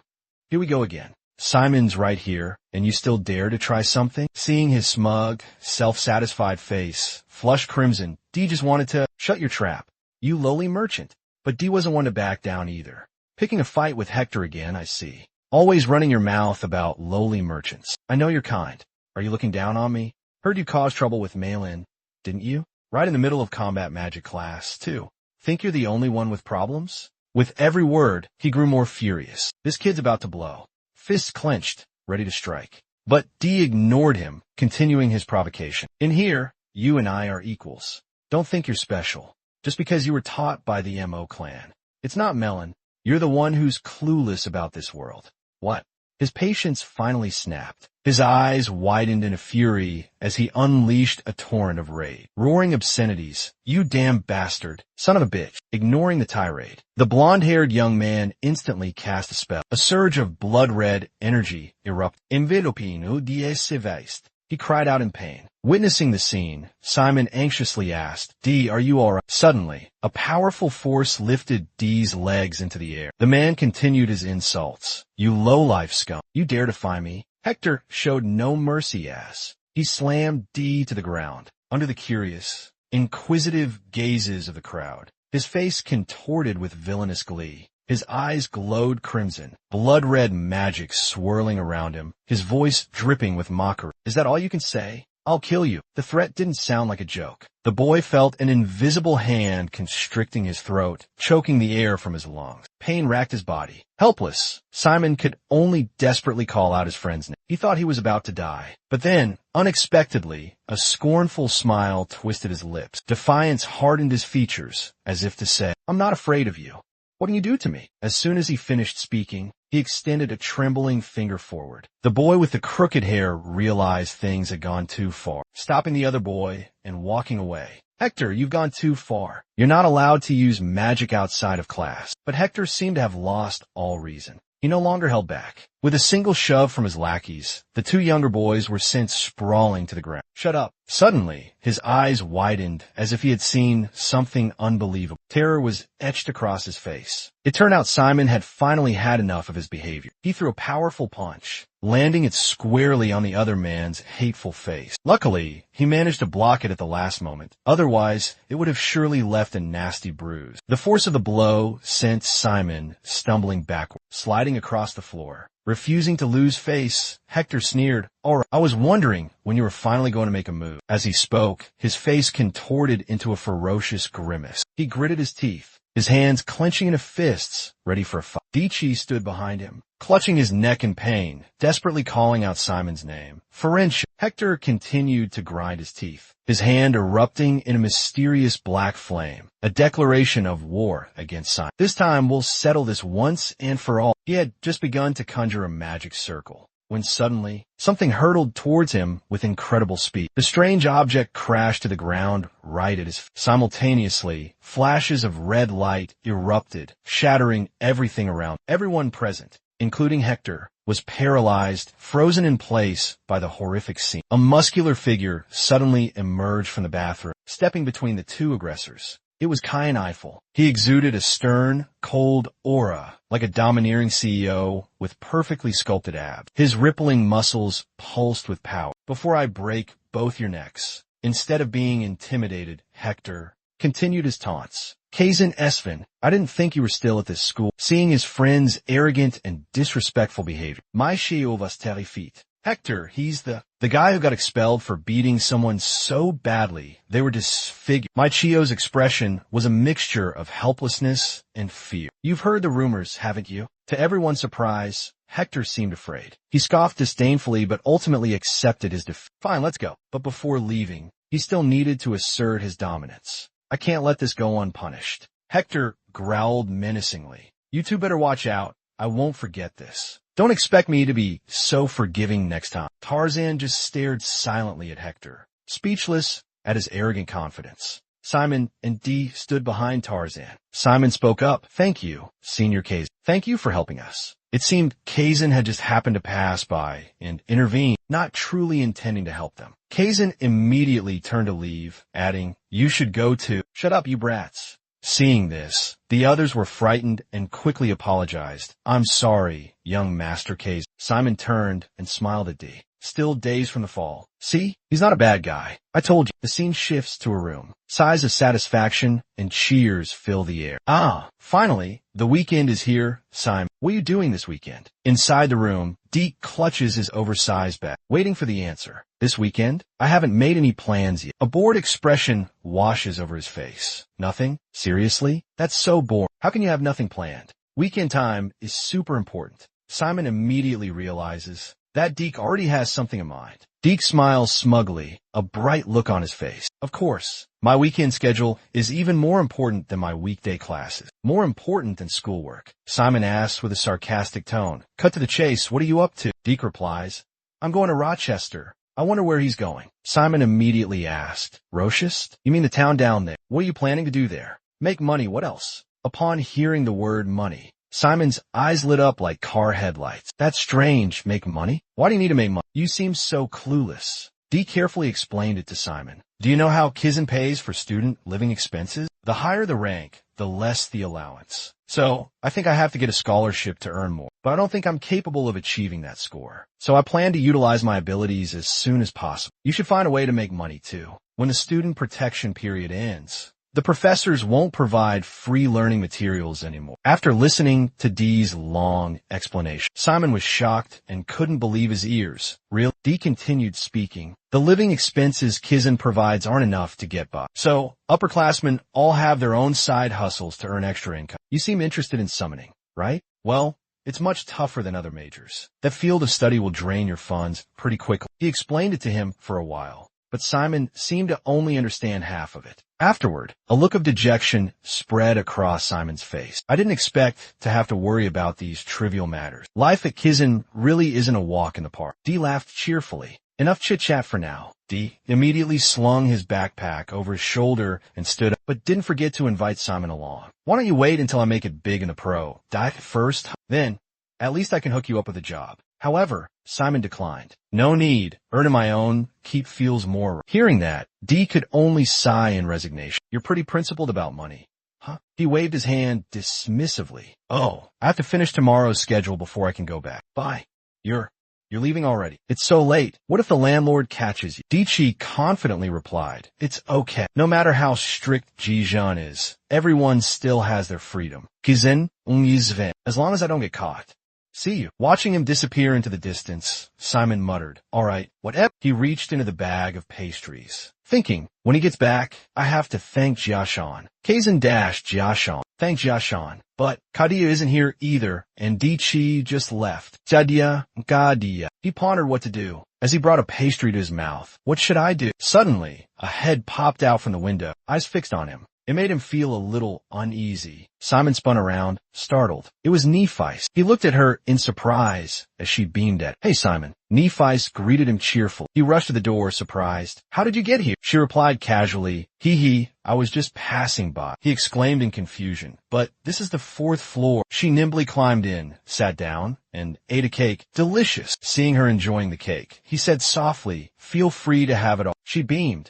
Here we go again. Simon's right here, and you still dare to try something? Seeing his smug, self-satisfied face, flushed crimson, D just wanted to shut your trap. You lowly merchant. But D wasn't one to back down either. Picking a fight with Hector again, I see. Always running your mouth about lowly merchants. I know you're kind. Are you looking down on me? Heard you caused trouble with Malin, didn't you? Right in the middle of combat magic class, too. Think you're the only one with problems? With every word, he grew more furious. This kid's about to blow. Fists clenched, ready to strike. But D ignored him, continuing his provocation. In here, you and I are equals. Don't think you're special. Just because you were taught by the MO clan. It's not Melon. You're the one who's clueless about this world. What? His patience finally snapped. His eyes widened in a fury as he unleashed a torrent of rage. Roaring obscenities. You damn bastard. Son of a bitch. Ignoring the tirade. The blonde-haired young man instantly cast a spell. A surge of blood-red energy erupted. Envelopino dieseveist. He cried out in pain. Witnessing the scene, Simon anxiously asked, D, are you alright? Suddenly, a powerful force lifted D's legs into the air. The man continued his insults. You lowlife scum. You dare defy me? Hector showed no mercy as he slammed D to the ground, under the curious, inquisitive gazes of the crowd. His face contorted with villainous glee. His eyes glowed crimson, blood-red magic swirling around him, his voice dripping with mockery. Is that all you can say? I'll kill you. The threat didn't sound like a joke. The boy felt an invisible hand constricting his throat, choking the air from his lungs. Pain racked his body. Helpless, Simon could only desperately call out his friend's name. He thought he was about to die. But then, unexpectedly, a scornful smile twisted his lips. Defiance hardened his features, as if to say, I'm not afraid of you. What can you do to me? As soon as he finished speaking, he extended a trembling finger forward. The boy with the crooked hair realized things had gone too far, stopping the other boy and walking away. Hector, you've gone too far. You're not allowed to use magic outside of class. But Hector seemed to have lost all reason. He no longer held back. With a single shove from his lackeys, the two younger boys were sent sprawling to the ground. Shut up. Suddenly, his eyes widened as if he had seen something unbelievable. Terror was etched across his face. It turned out Simon had finally had enough of his behavior. He threw a powerful punch, landing it squarely on the other man's hateful face. Luckily, he managed to block it at the last moment. Otherwise, it would have surely left a nasty bruise. The force of the blow sent Simon stumbling backward, sliding across the floor. Refusing to lose face, Hector sneered, All right, I was wondering when you were finally going to make a move. As he spoke, his face contorted into a ferocious grimace. He gritted his teeth, his hands clenching into fists, ready for a fight. Dichi stood behind him, clutching his neck in pain, desperately calling out Simon's name. Ferentia. Hector continued to grind his teeth, his hand erupting in a mysterious black flame, a declaration of war against Simon. This time we'll settle this once and for all. He had just begun to conjure a magic circle, when suddenly, something hurtled towards him with incredible speed. The strange object crashed to the ground right at his feet. Simultaneously, flashes of red light erupted, shattering everything around. Everyone present, including Hector, was paralyzed, frozen in place by the horrific scene. A muscular figure suddenly emerged from the bathroom, stepping between the two aggressors. It was Kain Eiffel. He exuded a stern, cold aura, like a domineering CEO with perfectly sculpted abs. His rippling muscles pulsed with power. Before I break both your necks. Instead of being intimidated, Hector continued his taunts. Kazan Esvin, I didn't think you were still at this school. Seeing his friend's arrogant and disrespectful behavior. My shio was terrified. Hector, he's the guy who got expelled for beating someone so badly they were disfigured. My Chio's expression was a mixture of helplessness and fear. You've heard the rumors, haven't you? To everyone's surprise, Hector seemed afraid. He scoffed disdainfully but ultimately accepted his defeat. Fine, let's go. But before leaving, he still needed to assert his dominance. I can't let this go unpunished. Hector growled menacingly. You two better watch out. I won't forget this. Don't expect me to be so forgiving next time. Tarzan just stared silently at Hector, speechless at his arrogant confidence. Simon and Dee stood behind Tarzan. Simon spoke up. Thank you, Senior Kazan. Thank you for helping us. It seemed Kazan had just happened to pass by and intervene, not truly intending to help them. Kazan immediately turned to leave, adding, you should go too. Shut up, you brats. Seeing this, the others were frightened and quickly apologized. I'm sorry, young Master Kazan. Simon turned and smiled at Dee, still dazed from the fall. See, he's not a bad guy. I told you. The scene shifts to a room. Sighs of satisfaction and cheers fill the air. Ah, finally, the weekend is here. Simon, what are you doing this weekend? Inside the room, Dee clutches his oversized bag, waiting for the answer. This weekend? I haven't made any plans yet. A bored expression washes over his face. Nothing? Seriously? That's so boring. How can you have nothing planned? Weekend time is super important. Simon immediately realizes that Deke already has something in mind. Deke smiles smugly, a bright look on his face. Of course, my weekend schedule is even more important than my weekday classes. More important than schoolwork. Simon asks with a sarcastic tone. Cut to the chase, what are you up to? Deke replies, I'm going to Rochester. I wonder where he's going. Simon immediately asked, Rochester? You mean the town down there? What are you planning to do there? Make money, what else? Upon hearing the word money, Simon's eyes lit up like car headlights. That's strange, make money? Why do you need to make money? You seem so clueless. Dee carefully explained it to Simon. Do you know how Kizan pays for student living expenses? The higher the rank, the less the allowance. So, I think I have to get a scholarship to earn more, but I don't think I'm capable of achieving that score. So I plan to utilize my abilities as soon as possible. You should find a way to make money too. When the student protection period ends, the professors won't provide free learning materials anymore. After listening to Dee's long explanation, Simon was shocked and couldn't believe his ears. Really? Dee continued speaking. The living expenses Kizan provides aren't enough to get by. So, upperclassmen all have their own side hustles to earn extra income. You seem interested in summoning, right? Well, it's much tougher than other majors. That field of study will drain your funds pretty quickly. He explained it to him for a while, but Simon seemed to only understand half of it. Afterward, a look of dejection spread across Simon's face. I didn't expect to have to worry about these trivial matters. Life at Kizan really isn't a walk in the park. Dee laughed cheerfully. Enough chit-chat for now. Dee immediately slung his backpack over his shoulder and stood up, but didn't forget to invite Simon along. Why don't you wait until I make it big in the pro? Dive first? Then, at least I can hook you up with a job. However, Simon declined. No need. Earning my own, keep feels more. Hearing that, Dee could only sigh in resignation. You're pretty principled about money. Huh? He waved his hand dismissively. Oh, I have to finish tomorrow's schedule before I can go back. Bye. You're leaving already. It's so late. What if the landlord catches you? Dichi confidently replied, it's okay. No matter how strict Jijan is, everyone still has their freedom. Kizan, ungizven. As long as I don't get caught. See you. Watching him disappear into the distance, Simon muttered, all right, whatever. He reached into the bag of pastries, thinking, when he gets back, I have to thank Jiashan. Kazan dashed Jiashan. Thank Jiashan. But Kadia isn't here either, and Dichi just left. Jadia, Gadia. He pondered what to do as he brought a pastry to his mouth. What should I do? Suddenly, a head popped out from the window, eyes fixed on him. It made him feel a little uneasy. Simon spun around, startled. It was Nephice. He looked at her in surprise as she beamed at him. Hey, Simon. Nephice greeted him cheerfully. He rushed to the door, surprised. How did you get here? She replied casually, hee, I was just passing by. He exclaimed in confusion. But this is the 4th floor. She nimbly climbed in, sat down, and ate a cake. Delicious. Seeing her enjoying the cake, he said softly, feel free to have it all. She beamed.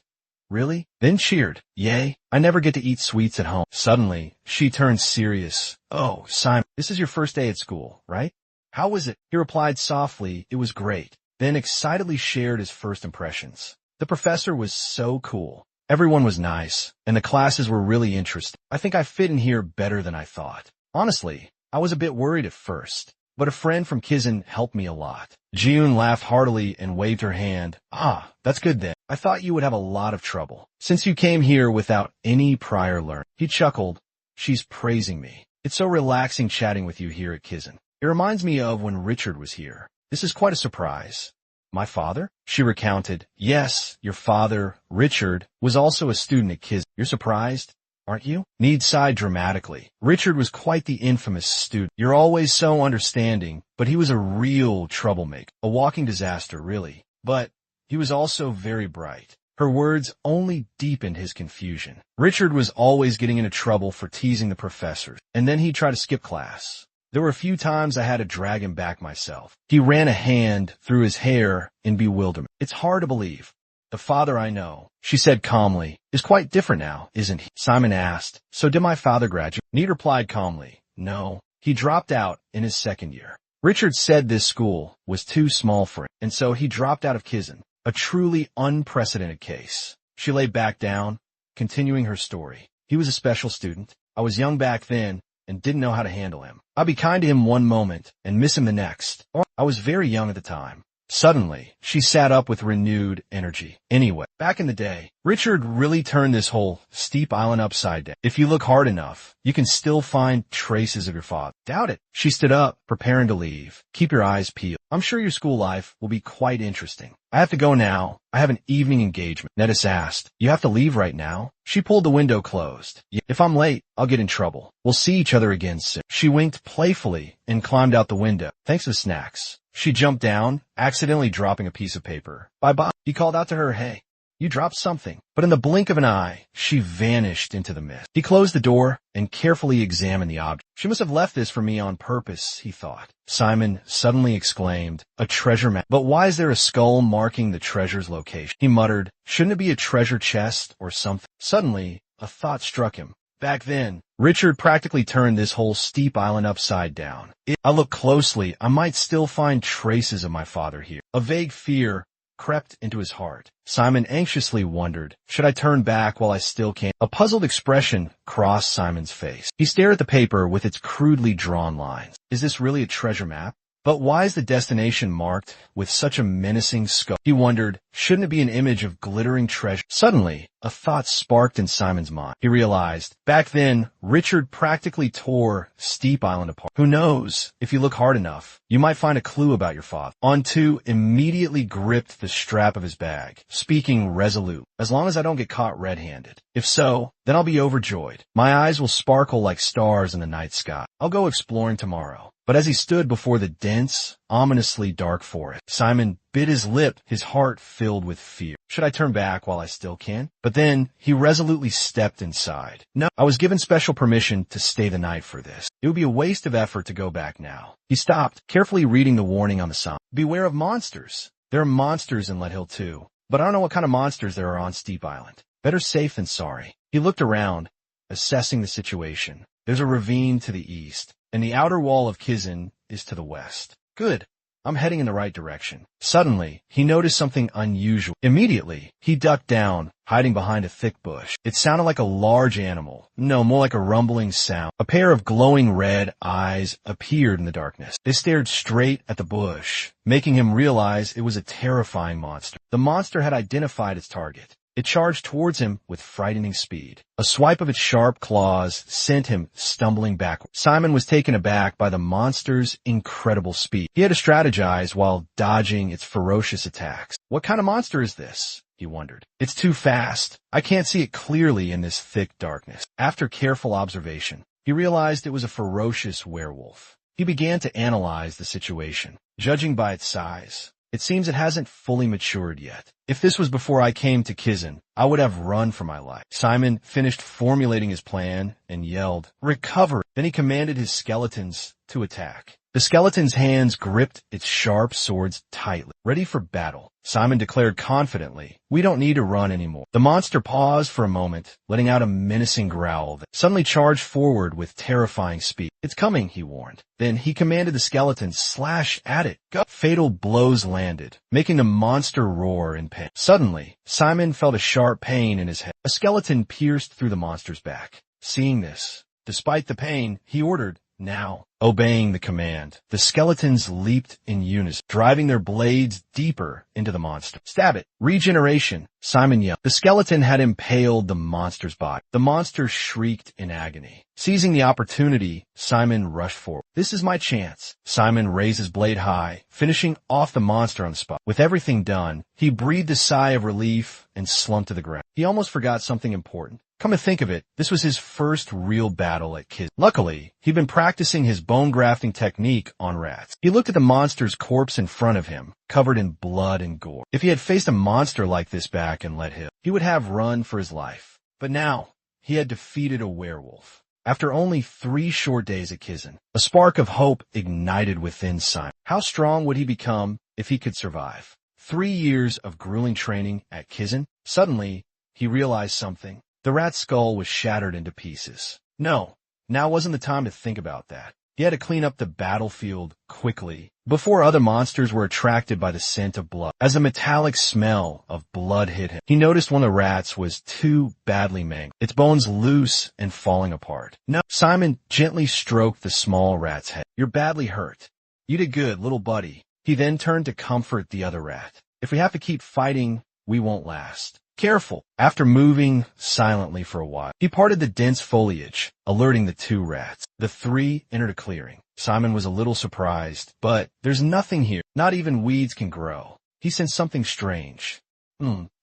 Really? Then cheered. Yay, I never get to eat sweets at home. Suddenly, she turned serious. Oh, Simon, this is your first day at school, right? How was it? He replied softly, it was great. Then excitedly shared his first impressions. The professor was so cool. Everyone was nice, and the classes were really interesting. I think I fit in here better than I thought. Honestly, I was a bit worried at first, but a friend from Kizan helped me a lot. Jiun laughed heartily and waved her hand. Ah, that's good then. I thought you would have a lot of trouble, since you came here without any prior learning. He chuckled. She's praising me. It's so relaxing chatting with you here at Kizan. It reminds me of when Richard was here. This is quite a surprise. My father? She recounted. Yes, your father, Richard, was also a student at Kizan. You're surprised, aren't you? Need sighed dramatically. Richard was quite the infamous student. You're always so understanding, but he was a real troublemaker. A walking disaster, really. But he was also very bright. Her words only deepened his confusion. Richard was always getting into trouble for teasing the professors, and then he'd try to skip class. There were a few times I had to drag him back myself. He ran a hand through his hair in bewilderment. It's hard to believe. The father I know, she said calmly, is quite different now, isn't he? Simon asked, so did my father graduate? Need replied calmly, no. He dropped out in his second year. Richard said this school was too small for him, and so he dropped out of Kizan. A truly unprecedented case. She lay back down, continuing her story. He was a special student. I was young back then and didn't know how to handle him. I'd be kind to him one moment and miss him the next. Or I was very young at the time. Suddenly, she sat up with renewed energy. Anyway, back in the day, Richard really turned this whole steep island upside down. If you look hard enough, you can still find traces of your father. Doubt it. She stood up, preparing to leave. Keep your eyes peeled. I'm sure your school life will be quite interesting. I have to go now. I have an evening engagement. Nettis asked, you have to leave right now? She pulled the window closed. If I'm late, I'll get in trouble. We'll see each other again soon. She winked playfully and climbed out the window. Thanks for the snacks. She jumped down, accidentally dropping a piece of paper. Bye-bye. He called out to her, hey, you dropped something. But in the blink of an eye, she vanished into the mist. He closed the door and carefully examined the object. She must have left this for me on purpose, he thought. Simon suddenly exclaimed, a treasure map. But why is there a skull marking the treasure's location? He muttered, shouldn't it be a treasure chest or something? Suddenly, a thought struck him. Back then, Richard practically turned this whole steep island upside down. If I look closely, I might still find traces of my father here. A vague fear crept into his heart. Simon anxiously wondered, should I turn back while I still can? A puzzled expression crossed Simon's face. He stared at the paper with its crudely drawn lines. Is this really a treasure map? But why is the destination marked with such a menacing scope? He wondered, shouldn't it be an image of glittering treasure? Suddenly, a thought sparked in Simon's mind. He realized, back then, Richard practically tore Steep Island apart. Who knows, if you look hard enough, you might find a clue about your father. On2 immediately gripped the strap of his bag, speaking resolute. As long as I don't get caught red-handed. If so, then I'll be overjoyed. My eyes will sparkle like stars in the night sky. I'll go exploring tomorrow. But as he stood before the dense, ominously dark forest, Simon bit his lip, his heart filled with fear. Should I turn back while I still can? But then he resolutely stepped inside. No, I was given special permission to stay the night for this. It would be a waste of effort to go back now. He stopped, carefully reading the warning on the sign. Beware of monsters. There are monsters in Let Hill too, but I don't know what kind of monsters there are on Steep Island. Better safe than sorry. He looked around, assessing the situation. There's a ravine to the east, and the outer wall of Kizan is to the west. Good. I'm heading in the right direction. Suddenly, he noticed something unusual. Immediately, he ducked down, hiding behind a thick bush. It sounded like a large animal. No, more like a rumbling sound. A pair of glowing red eyes appeared in the darkness. They stared straight at the bush, making him realize it was a terrifying monster. The monster had identified its target. It charged towards him with frightening speed. A swipe of its sharp claws sent him stumbling backward. Simon was taken aback by the monster's incredible speed. He had to strategize while dodging its ferocious attacks. What kind of monster is this? He wondered. It's too fast. I can't see it clearly in this thick darkness. After careful observation, he realized it was a ferocious werewolf. He began to analyze the situation. Judging by its size, it seems it hasn't fully matured yet. If this was before I came to Kizan, I would have run for my life. Simon finished formulating his plan and yelled, recover! Then he commanded his skeletons to attack. The skeleton's hands gripped its sharp swords tightly, ready for battle. Simon declared confidently, we don't need to run anymore. The monster paused for a moment, letting out a menacing growl that suddenly charged forward with terrifying speed. It's coming, he warned. Then he commanded the skeleton slash at it. Go! Fatal blows landed, making the monster roar in pain. pain. Suddenly, Simon felt a sharp pain in his head. A skeleton pierced through the monster's back. Seeing this, despite the pain, he ordered, "Now." Obeying the command, the skeletons leaped in unison, driving their blades deeper into the monster. "Stab it!" "Regeneration!" Simon yelled. The skeleton had impaled the monster's body. The monster shrieked in agony. Seizing the opportunity, Simon rushed forward. "This is my chance." Simon raised his blade high, finishing off the monster on the spot. With everything done, he breathed a sigh of relief and slumped to the ground. He almost forgot something important. Come to think of it, this was his first real battle at Kiz. Luckily, he'd been practicing his bone grafting technique on rats. He looked at the monster's corpse in front of him, covered in blood and gore. If he had faced a monster like this back in Let Hill, he would have run for his life. But now, he had defeated a werewolf. After only 3 short days at Kizan, a spark of hope ignited within Simon. How strong would he become if he could survive? 3 years of grueling training at Kizan? Suddenly, he realized something. The rat's skull was shattered into pieces. No, now wasn't the time to think about that. He had to clean up the battlefield quickly, before other monsters were attracted by the scent of blood. As a metallic smell of blood hit him, he noticed one of the rats was too badly mangled, its bones loose and falling apart. No, Simon gently stroked the small rat's head. "You're badly hurt. You did good, little buddy." He then turned to comfort the other rat. "If we have to keep fighting, we won't last. Careful." After moving silently for a while, he parted the dense foliage, alerting the 2 rats. The 3 entered a clearing. Simon was a little surprised, but there's nothing here. Not even weeds can grow. He sensed something strange.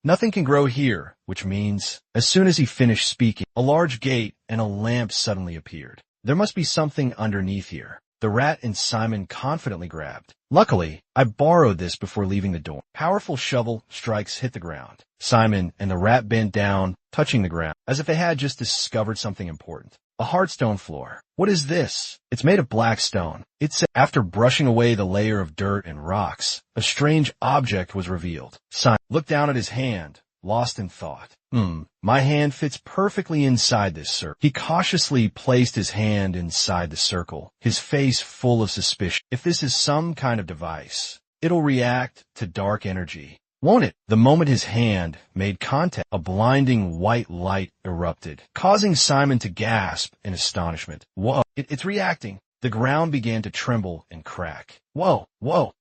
Nothing can grow here, which means, as soon as he finished speaking, a large gate and a lamp suddenly appeared. There must be something underneath here. The rat and Simon confidently grabbed. "Luckily, I borrowed this before leaving the door." Powerful shovel strikes hit the ground. Simon and the rat bent down, touching the ground, as if they had just discovered something important. A hardstone floor. "What is this?" "It's made of black stone." It said. After brushing away the layer of dirt and rocks, a strange object was revealed. Simon looked down at his hand, lost in thought. My hand fits perfectly inside this circle." He cautiously placed his hand inside the circle, his face full of suspicion. "If this is some kind of device, it'll react to dark energy, won't it?" The moment his hand made contact, a blinding white light erupted, causing Simon to gasp in astonishment. "Whoa, it's reacting." The ground began to tremble and crack. Whoa!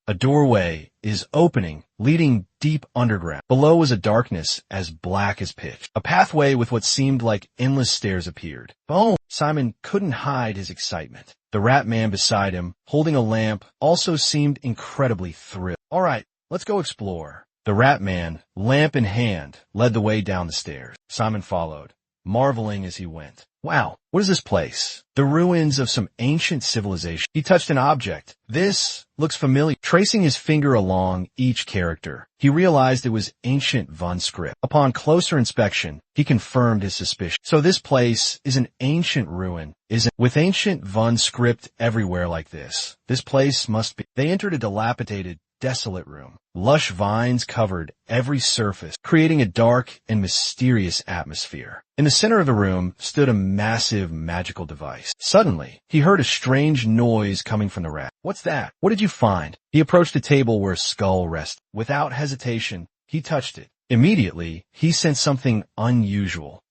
A doorway is opening, leading deep underground. Below was a darkness as black as pitch. A pathway with what seemed like endless stairs appeared. Boom! Simon couldn't hide his excitement. The rat man beside him, holding a lamp, also seemed incredibly thrilled. "All right, let's go explore." The rat man, lamp in hand, led the way down the stairs. Simon followed, marveling as he went. "Wow, what is this place?" "The ruins of some ancient civilization." He touched an object. "This looks familiar." Tracing his finger along each character, he realized it was ancient Vun script. Upon closer inspection, he confirmed his suspicion. So this place is an ancient ruin, isn't it? With ancient Vun script everywhere like this place must be. They entered a dilapidated, desolate room. Lush vines covered every surface, creating a dark and mysterious atmosphere. In the center of the room stood a massive magical device. Suddenly, he heard a strange noise coming from the rat. "What's that? What did you find?" He approached the table where a skull rested. Without hesitation, he touched it. Immediately, he sensed something unusual.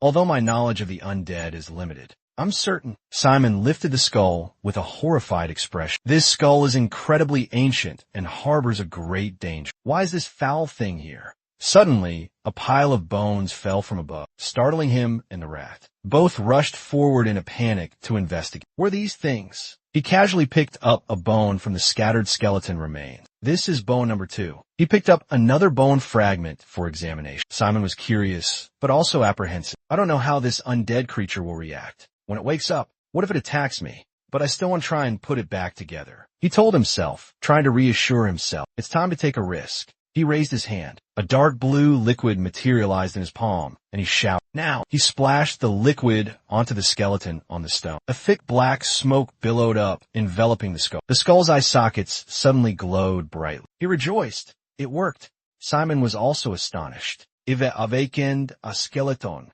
Although my knowledge of the undead is limited, I'm certain." Simon lifted the skull with a horrified expression. "This skull is incredibly ancient and harbors a great danger. Why is this foul thing here?" Suddenly, a pile of bones fell from above, startling him and the rat. Both rushed forward in a panic to investigate. Were these things? He casually picked up a bone from the scattered skeleton remains. "This is bone number 2. He picked up another bone fragment for examination. Simon was curious, but also apprehensive. "I don't know how this undead creature will react. When it wakes up, what if it attacks me? But I still want to try and put it back together." He told himself, trying to reassure himself. It's time to take a risk. He raised his hand. A dark blue liquid materialized in his palm, and he shouted. Now, he splashed the liquid onto the skeleton on the stone. A thick black smoke billowed up, enveloping the skull. The skull's eye sockets suddenly glowed brightly. He rejoiced. It worked. Simon was also astonished. "Ive awakened a skeleton."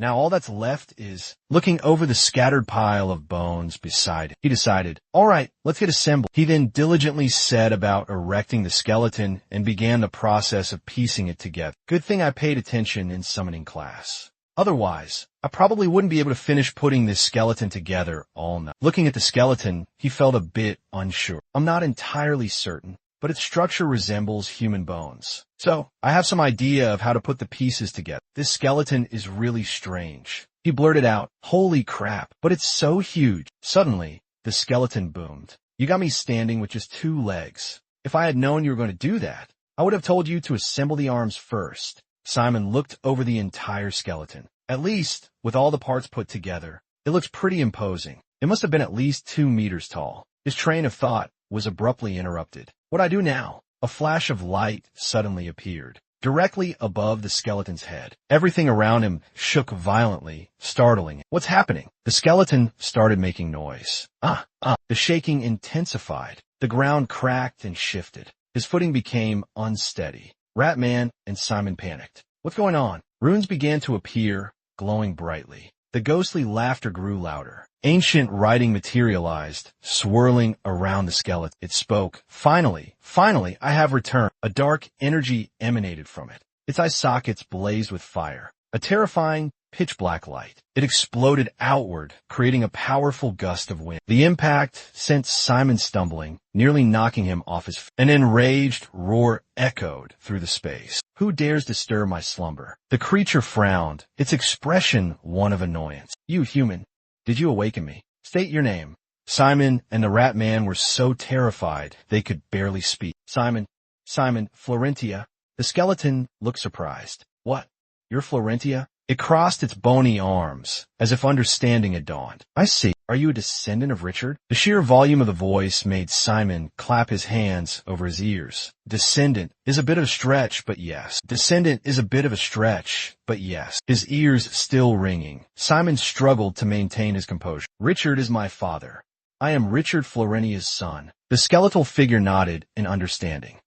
Now all that's left is looking over the scattered pile of bones beside it. He decided, all right, let's get assembled. He then diligently set about erecting the skeleton and began the process of piecing it together. Good thing I paid attention in summoning class. Otherwise, I probably wouldn't be able to finish putting this skeleton together all night. Looking at the skeleton, he felt a bit unsure. I'm not entirely certain, but its structure resembles human bones. So, I have some idea of how to put the pieces together. This skeleton is really strange. He blurted out, holy crap, but it's so huge. Suddenly, the skeleton boomed. You got me standing with just 2 legs. If I had known you were going to do that, I would have told you to assemble the arms first. Simon looked over the entire skeleton. At least, with all the parts put together, it looks pretty imposing. It must have been at least 2 meters tall. His train of thought was abruptly interrupted. What I do now? A flash of light suddenly appeared, directly above the skeleton's head. Everything around him shook violently, startling him. What's happening? The skeleton started making noise. The shaking intensified. The ground cracked and shifted. His footing became unsteady. Ratman and Simon panicked. What's going on? Runes began to appear, glowing brightly. The ghostly laughter grew louder. Ancient writing materialized, swirling around the skeleton. It spoke. Finally, I have returned. A dark energy emanated from it. Its eye sockets blazed with fire. A terrifying, pitch-black light. It exploded outward, creating a powerful gust of wind. The impact sent Simon stumbling, nearly knocking him off his feet. An enraged roar echoed through the space. Who dares disturb my slumber? The creature frowned, its expression one of annoyance. You human, did you awaken me? State your name. Simon and the rat man were so terrified they could barely speak. Simon, Florentia. The skeleton looked surprised. What? You're Florentia? It crossed its bony arms, as if understanding had dawned. I see. Are you a descendant of Richard? The sheer volume of the voice made Simon clap his hands over his ears. Descendant is a bit of a stretch, but yes. His ears still ringing. Simon struggled to maintain his composure. Richard is my father. I am Richard Florentia's son. The skeletal figure nodded in understanding.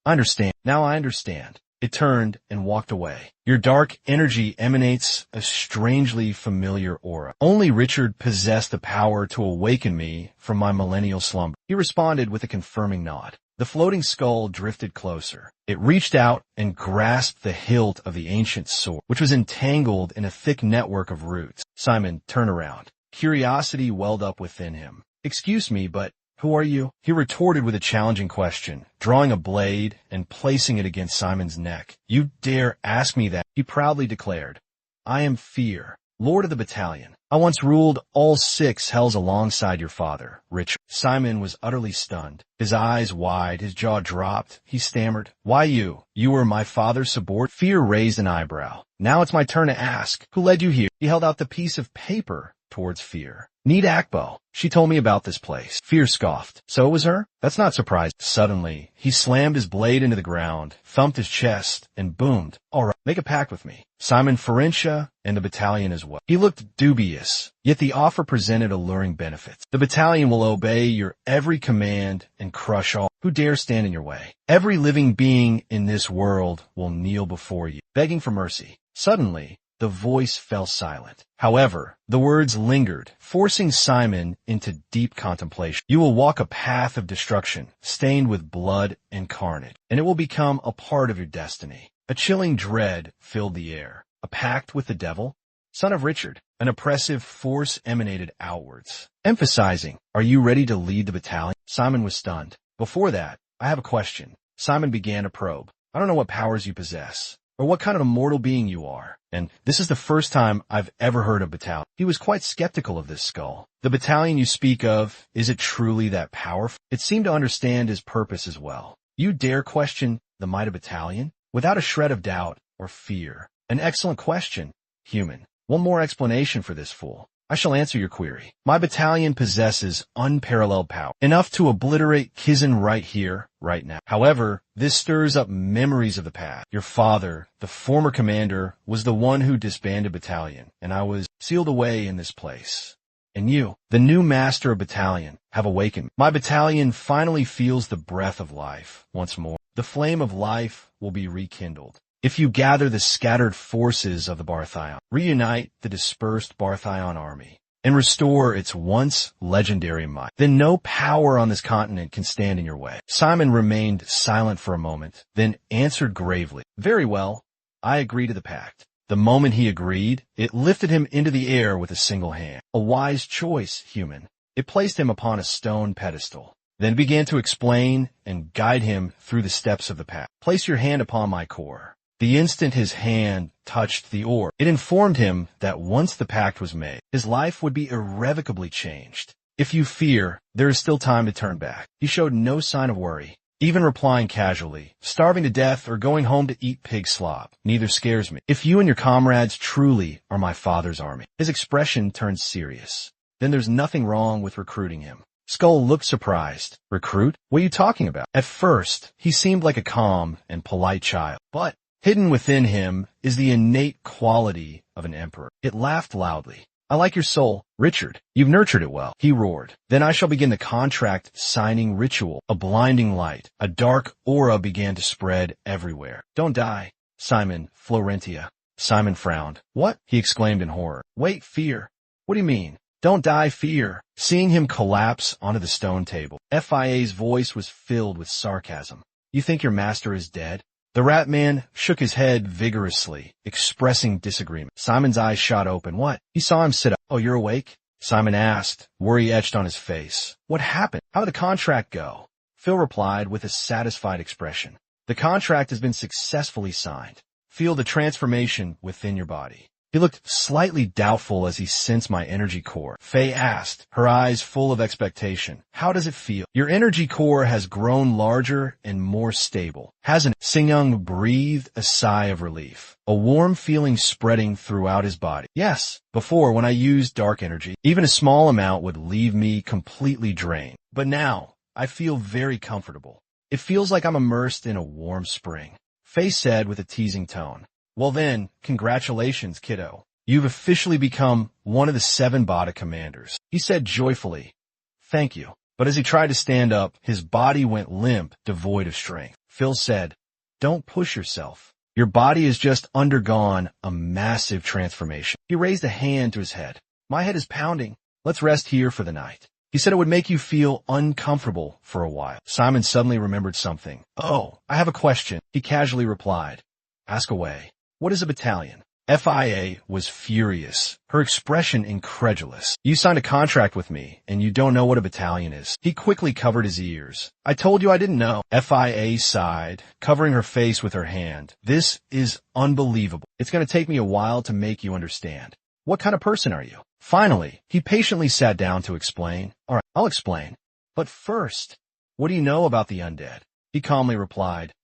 Now I understand. It turned and walked away. Your dark energy emanates a strangely familiar aura. Only Richard possessed the power to awaken me from my millennial slumber. He responded with a confirming nod. The floating skull drifted closer. It reached out and grasped the hilt of the ancient sword, which was entangled in a thick network of roots. Simon turned around. Curiosity welled up within him. Excuse me, but who are you? He retorted with a challenging question, drawing a blade and placing it against Simon's neck. You dare ask me that? He proudly declared. I am Fear, Lord of the Battalion. I once ruled all 6 hells alongside your father, Richard. Simon was utterly stunned. His eyes wide, his jaw dropped. He stammered, Why you? You were my father's subordinate? Fear raised an eyebrow. Now it's my turn to ask. Who led you here? He held out the piece of paper towards Fear. Need Akbo. She told me about this place. Fear scoffed. So it was her? That's not surprising. Suddenly, he slammed his blade into the ground, thumped his chest, and boomed. All right, make a pact with me. Simon Florentia and the battalion as well. He looked dubious, yet the offer presented alluring benefits. The battalion will obey your every command and crush all who dare stand in your way. Every living being in this world will kneel before you, begging for mercy. Suddenly, the voice fell silent. However, the words lingered, forcing Simon into deep contemplation. You will walk a path of destruction, stained with blood and carnage, and it will become a part of your destiny. A chilling dread filled the air. A pact with the devil? Son of Richard, an oppressive force emanated outwards, emphasizing, are you ready to lead the battalion? Simon was stunned. Before that, I have a question. Simon began to probe. I don't know what powers you possess, or what kind of immortal being you are, and this is the first time I've ever heard of battalion. He was quite skeptical of this skull. The battalion you speak of, is it truly that powerful? It seemed to understand his purpose as well. You dare question the might of battalion? Without a shred of doubt or fear. An excellent question, human. One more explanation for this fool. I shall answer your query. My battalion possesses unparalleled power, enough to obliterate Kizan right here, right now. However, this stirs up memories of the past. Your father, the former commander, was the one who disbanded battalion, and I was sealed away in this place. And you, the new master of battalion, have awakened. My battalion finally feels the breath of life once more. The flame of life will be rekindled. If you gather the scattered forces of the Barthion, reunite the dispersed Barthion army, and restore its once legendary might, then no power on this continent can stand in your way. Simon remained silent for a moment, then answered gravely, "Very well, I agree to the pact." The moment he agreed, it lifted him into the air with a single hand. A wise choice, human. It placed him upon a stone pedestal, then began to explain and guide him through the steps of the pact. "Place your hand upon my core." The instant his hand touched the orb, it informed him that once the pact was made, his life would be irrevocably changed. "If you fear, there is still time to turn back." He showed no sign of worry, even replying casually, "Starving to death or going home to eat pig slop, neither scares me. If you and your comrades truly are my father's army." His expression turned serious. "Then there's nothing wrong with recruiting him." Skull looked surprised. "Recruit? What are you talking about?" At first, he seemed like a calm and polite child, but hidden within him is the innate quality of an emperor. It laughed loudly. "I like your soul, Richard. You've nurtured it well," he roared. "Then I shall begin the contract signing ritual." A blinding light, a dark aura began to spread everywhere. "Don't die, Simon Florentia." Simon frowned. "What?" he exclaimed in horror. "Wait, fear. What do you mean? Don't die, fear." Seeing him collapse onto the stone table, FIA's voice was filled with sarcasm. "You think your master is dead?" The rat man shook his head vigorously, expressing disagreement. Simon's eyes shot open. "What?" He saw him sit up. "Oh, you're awake?" Simon asked, worry etched on his face. "What happened? How did the contract go?" Phil replied with a satisfied expression. "The contract has been successfully signed. Feel the transformation within your body." He looked slightly doubtful as he sensed my energy core. Faye asked, her eyes full of expectation, "How does it feel?" "Your energy core has grown larger and more stable, hasn't it?" Singyung breathed a sigh of relief, a warm feeling spreading throughout his body. "Yes, before when I used dark energy, even a small amount would leave me completely drained. But now, I feel very comfortable. It feels like I'm immersed in a warm spring," Faye said with a teasing tone. "Well then, congratulations, kiddo. You've officially become one of the 7 Bada commanders," he said joyfully. "Thank you." But as he tried to stand up, his body went limp, devoid of strength. Phil said, "Don't push yourself. Your body has just undergone a massive transformation." He raised a hand to his head. "My head is pounding. Let's rest here for the night." He said it would make you feel uncomfortable for a while. Simon suddenly remembered something. "Oh, I have a question," he casually replied. "Ask away. What is a battalion?" FIA was furious, her expression incredulous. "You signed a contract with me, and you don't know what a battalion is." He quickly covered his ears. "I told you I didn't know." FIA sighed, covering her face with her hand. "This is unbelievable. It's going to take me a while to make you understand. What kind of person are you?" Finally, he patiently sat down to explain. "All right, I'll explain. But first, what do you know about the undead?" He calmly replied,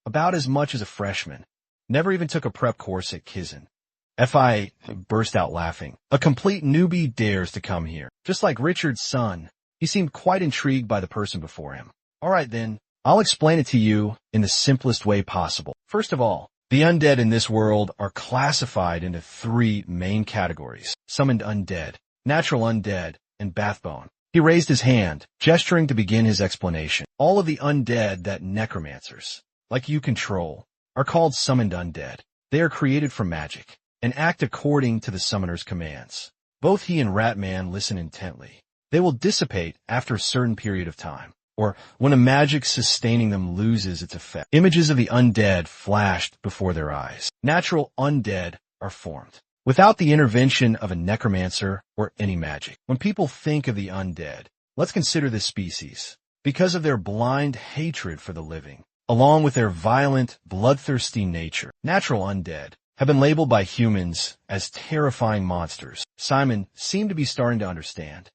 About as much as a freshman. Never even took a prep course at Kizan." FIA burst out laughing. "A complete newbie dares to come here. Just like Richard's son." He seemed quite intrigued by the person before him. "All right then, I'll explain it to you in the simplest way possible. First of all, the undead in this world are classified into 3 main categories: summoned undead, natural undead, and bathbone." He raised his hand, gesturing to begin his explanation. "All of the undead that necromancers, like you, control, are called summoned undead. They are created from magic and act according to the summoner's commands." Both he and Ratman listen intently. "They will dissipate after a certain period of time, or when a magic sustaining them loses its effect." Images of the undead flashed before their eyes. Natural undead are formed without the intervention of a necromancer or any magic. When people think of the undead, let's consider this species. Because of their blind hatred for the living, along with their violent, bloodthirsty nature, natural undead have been labeled by humans as terrifying monsters. Simon seemed to be starting to understand.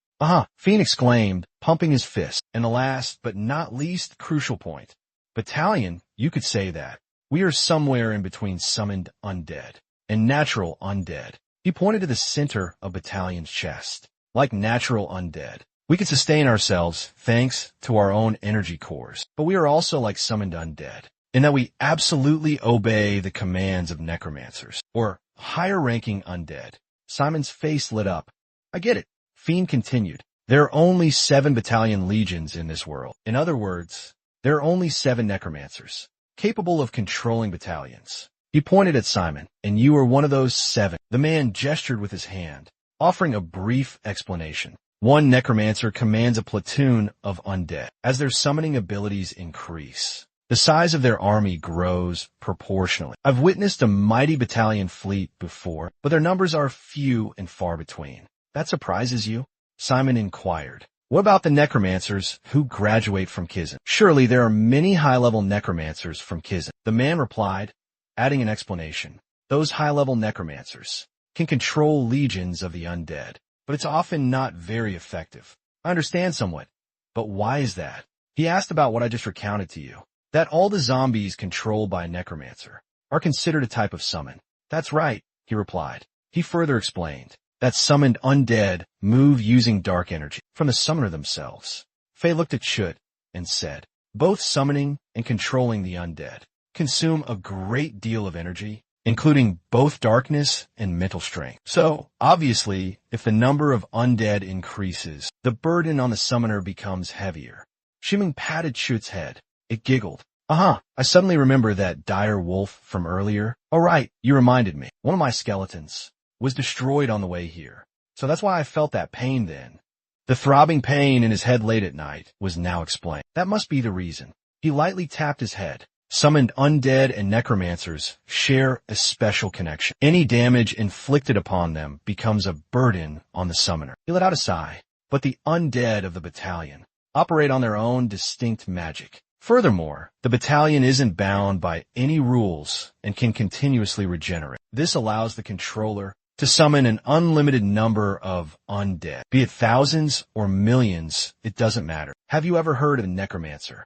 Fiend exclaimed, pumping his fist. "And the last, but not least, crucial point. Battalion, you could say that. We are somewhere in between summoned undead and natural undead." He pointed to the center of Battalion's chest. "Like natural undead, we can sustain ourselves thanks to our own energy cores. But we are also like summoned undead, in that we absolutely obey the commands of necromancers, or higher-ranking undead." Simon's face lit up. "I get it." Fiend continued. "There are only 7 battalion legions in this world. In other words, there are only 7 necromancers. capable of controlling battalions. He pointed at Simon, and you are one of those 7. The man gestured with his hand, offering a brief explanation. One necromancer commands a platoon of undead. As their summoning abilities increase, the size of their army grows proportionally. I've witnessed a mighty battalion fleet before, but their numbers are few and far between. That surprises you? Simon inquired. What about the necromancers who graduate from Kizun? Surely there are many high-level necromancers from Kizun. The man replied, adding an explanation. Those high-level necromancers can control legions of the undead, but it's often not very effective. I understand somewhat, but why is that? He asked about what I just recounted to you, that all the zombies controlled by a necromancer are considered a type of summon. That's right, he replied. He further explained that summoned undead move using dark energy from the summoner themselves. Faye looked at Chut and said, both summoning and controlling the undead consume a great deal of energy, including both darkness and mental strength. So, obviously, if the number of undead increases, the burden on the summoner becomes heavier. Shiming patted Chut's head. It giggled. I suddenly remember that dire wolf from earlier. Oh right, you reminded me. One of my skeletons was destroyed on the way here. So that's why I felt that pain then. The throbbing pain in his head late at night was now explained. That must be the reason. He lightly tapped his head. Summoned undead and necromancers share a special connection. Any damage inflicted upon them becomes a burden on the summoner. He let out a sigh. But the undead of the battalion operate on their own distinct magic. Furthermore, the battalion isn't bound by any rules and can continuously regenerate. This allows the controller to summon an unlimited number of undead. Be it thousands or millions, it doesn't matter. Have you ever heard of a necromancer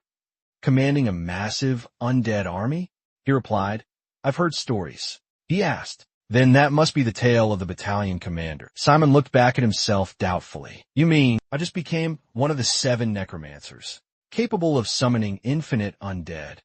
commanding a massive undead army? He replied, I've heard stories. He asked, then that must be the tale of the battalion commander. Simon looked back at himself doubtfully. You mean, I just became one of the 7 necromancers, capable of summoning infinite undead.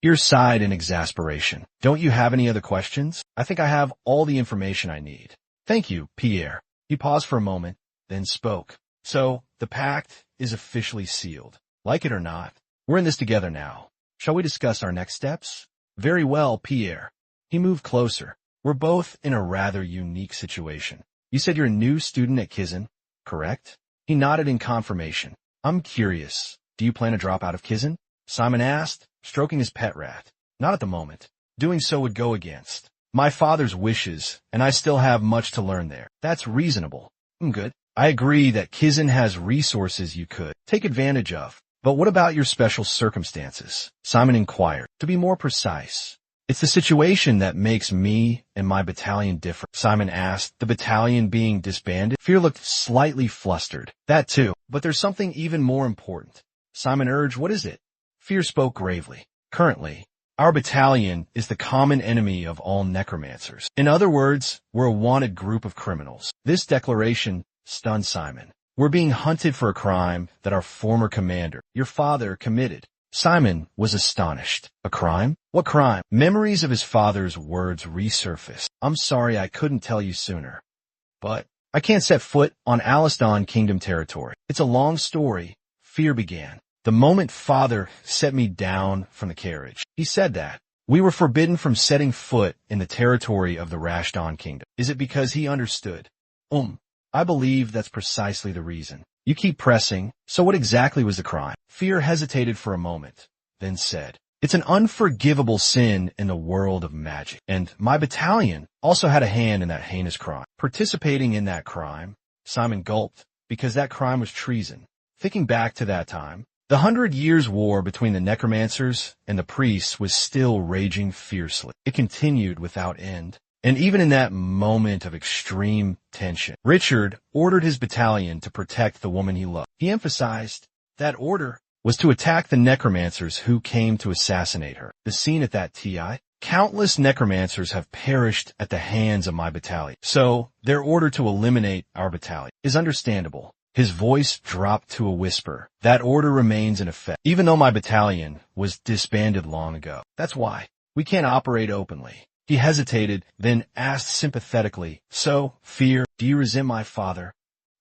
Pierre sighed in exasperation. Don't you have any other questions? I think I have all the information I need. Thank you, Pierre. He paused for a moment, then spoke. So, the pact is officially sealed. Like it or not, we're in this together now. Shall we discuss our next steps? Very well, Pierre. He moved closer. We're both in a rather unique situation. You said you're a new student at Kizun, correct? He nodded in confirmation. I'm curious. Do you plan to drop out of Kizun? Simon asked, stroking his pet rat. Not at the moment. Doing so would go against my father's wishes, and I still have much to learn there. That's reasonable. Good. I agree that Kizun has resources you could take advantage of. But what about your special circumstances? Simon inquired. To be more precise, it's the situation that makes me and my battalion different. Simon asked, the battalion being disbanded? Fear looked slightly flustered. That too. But there's something even more important. Simon urged, what is it? Fear spoke gravely. Currently, our battalion is the common enemy of all necromancers. In other words, we're a wanted group of criminals. This declaration stunned Simon. We're being hunted for a crime that our former commander, your father, committed. Simon was astonished. A crime? What crime? Memories of his father's words resurfaced. I'm sorry I couldn't tell you sooner. But I can't set foot on Alistan Kingdom territory. It's a long story. Fear began. The moment father set me down from the carriage, he said that we were forbidden from setting foot in the territory of the Rashdon Kingdom. Is it because he understood? I believe that's precisely the reason. You keep pressing. So what exactly was the crime? Fear hesitated for a moment, then said, it's an unforgivable sin in the world of magic. And my battalion also had a hand in that heinous crime. Participating in that crime, Simon gulped, because that crime was treason. Thinking back to that time, the 100 Years' War between the necromancers and the priests was still raging fiercely. It continued without end. And even in that moment of extreme tension, Richard ordered his battalion to protect the woman he loved. He emphasized that order was to attack the necromancers who came to assassinate her. The scene at that TI, countless necromancers have perished at the hands of my battalion. So, their order to eliminate our battalion is understandable. His voice dropped to a whisper. That order remains in effect, even though my battalion was disbanded long ago. That's why we can't operate openly. He hesitated, then asked sympathetically, so, Fear, do you resent my father?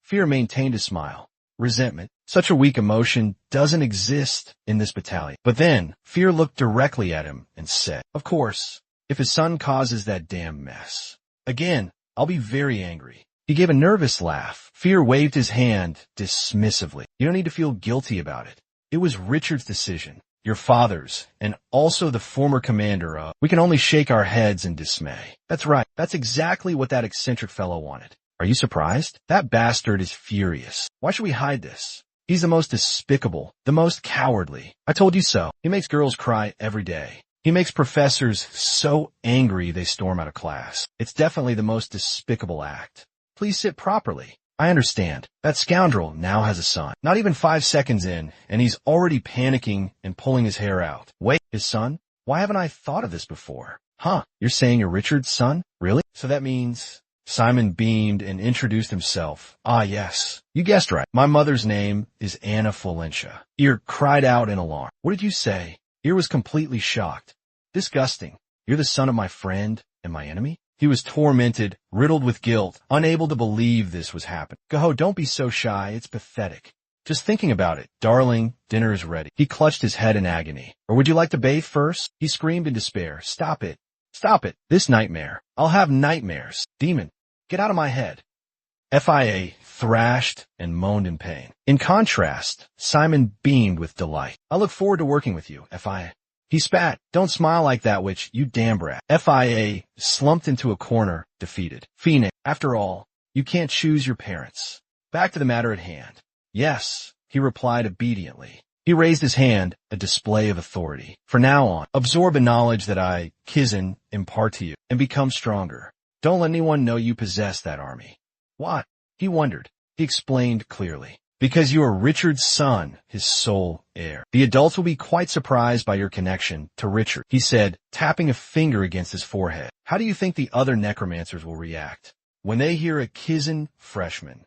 Fear maintained a smile. resentment. Such a weak emotion doesn't exist in this battalion. But then, Fear looked directly at him and said, of course, if his son causes that damn mess again, I'll be very angry. He gave a nervous laugh. Fear waved his hand dismissively. You don't need to feel guilty about it. It was Richard's decision, your father's, and also the former commander of. We can only shake our heads in dismay. That's right. That's exactly what that eccentric fellow wanted. Are you surprised? That bastard is furious. Why should we hide this? He's the most despicable, the most cowardly. I told you so. He makes girls cry every day. He makes professors so angry they storm out of class. It's definitely the most despicable act. Please sit properly. I understand. That scoundrel now has a son. Not even 5 seconds in, and he's already panicking and pulling his hair out. Wait, his son? Why haven't I thought of this before? Huh, you're saying you're Richard's son? Really? So that means... Simon beamed and introduced himself. Ah, yes. You guessed right. My mother's name is Anna Florentia. Ear cried out in alarm. What did you say? Ear was completely shocked. Disgusting. You're the son of my friend and my enemy? He was tormented, riddled with guilt, unable to believe this was happening. Go, don't be so shy. It's pathetic. Just thinking about it. Darling, dinner is ready. He clutched his head in agony. Or would you like to bathe first? He screamed in despair. Stop it. Stop it. This nightmare. I'll have nightmares. Demon. Get out of my head. FIA thrashed and moaned in pain. In contrast, Simon beamed with delight. I look forward to working with you, FIA. He spat. Don't smile like that, witch, you damn brat. FIA slumped into a corner, defeated. Phoenix, after all, you can't choose your parents. Back to the matter at hand. Yes, he replied obediently. He raised his hand, a display of authority. For now on, absorb the knowledge that I, Kizan, impart to you, and become stronger. Don't let anyone know you possess that army. What? He wondered. He explained clearly. Because you are Richard's son, his sole heir. The adults will be quite surprised by your connection to Richard, he said, tapping a finger against his forehead. How do you think the other necromancers will react when they hear a Kizan freshman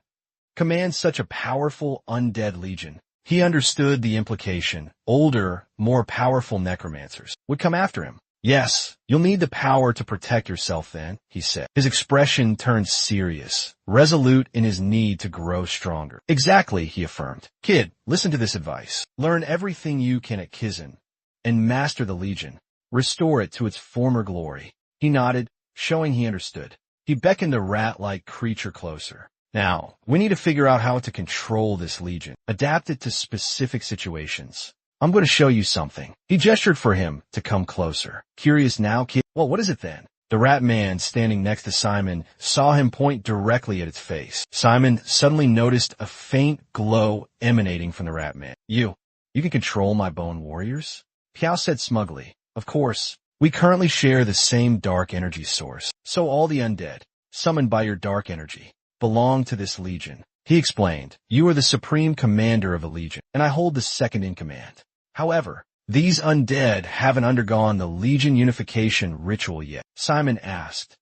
command such a powerful undead legion? He understood the implication. Older, more powerful necromancers would come after him. Yes, you'll need the power to protect yourself then, he said. His expression turned serious, resolute in his need to grow stronger. Exactly, he affirmed. Kid, listen to this advice. Learn everything you can at Kizan, and master the Legion. Restore it to its former glory. He nodded, showing he understood. He beckoned the rat-like creature closer. Now, we need to figure out how to control this Legion, adapt it to specific situations. I'm going to show you something. He gestured for him to come closer. Curious now, kid? Well, what is it then? The rat man standing next to Simon saw him point directly at its face. Simon suddenly noticed a faint glow emanating from the rat man. You can control my bone warriors? Piao said smugly. Of course, we currently share the same dark energy source. So all the undead, summoned by your dark energy, belong to this legion. He explained. You are the supreme commander of a legion, and I hold the second in command. However, these undead haven't undergone the Legion Unification ritual yet. Simon asked.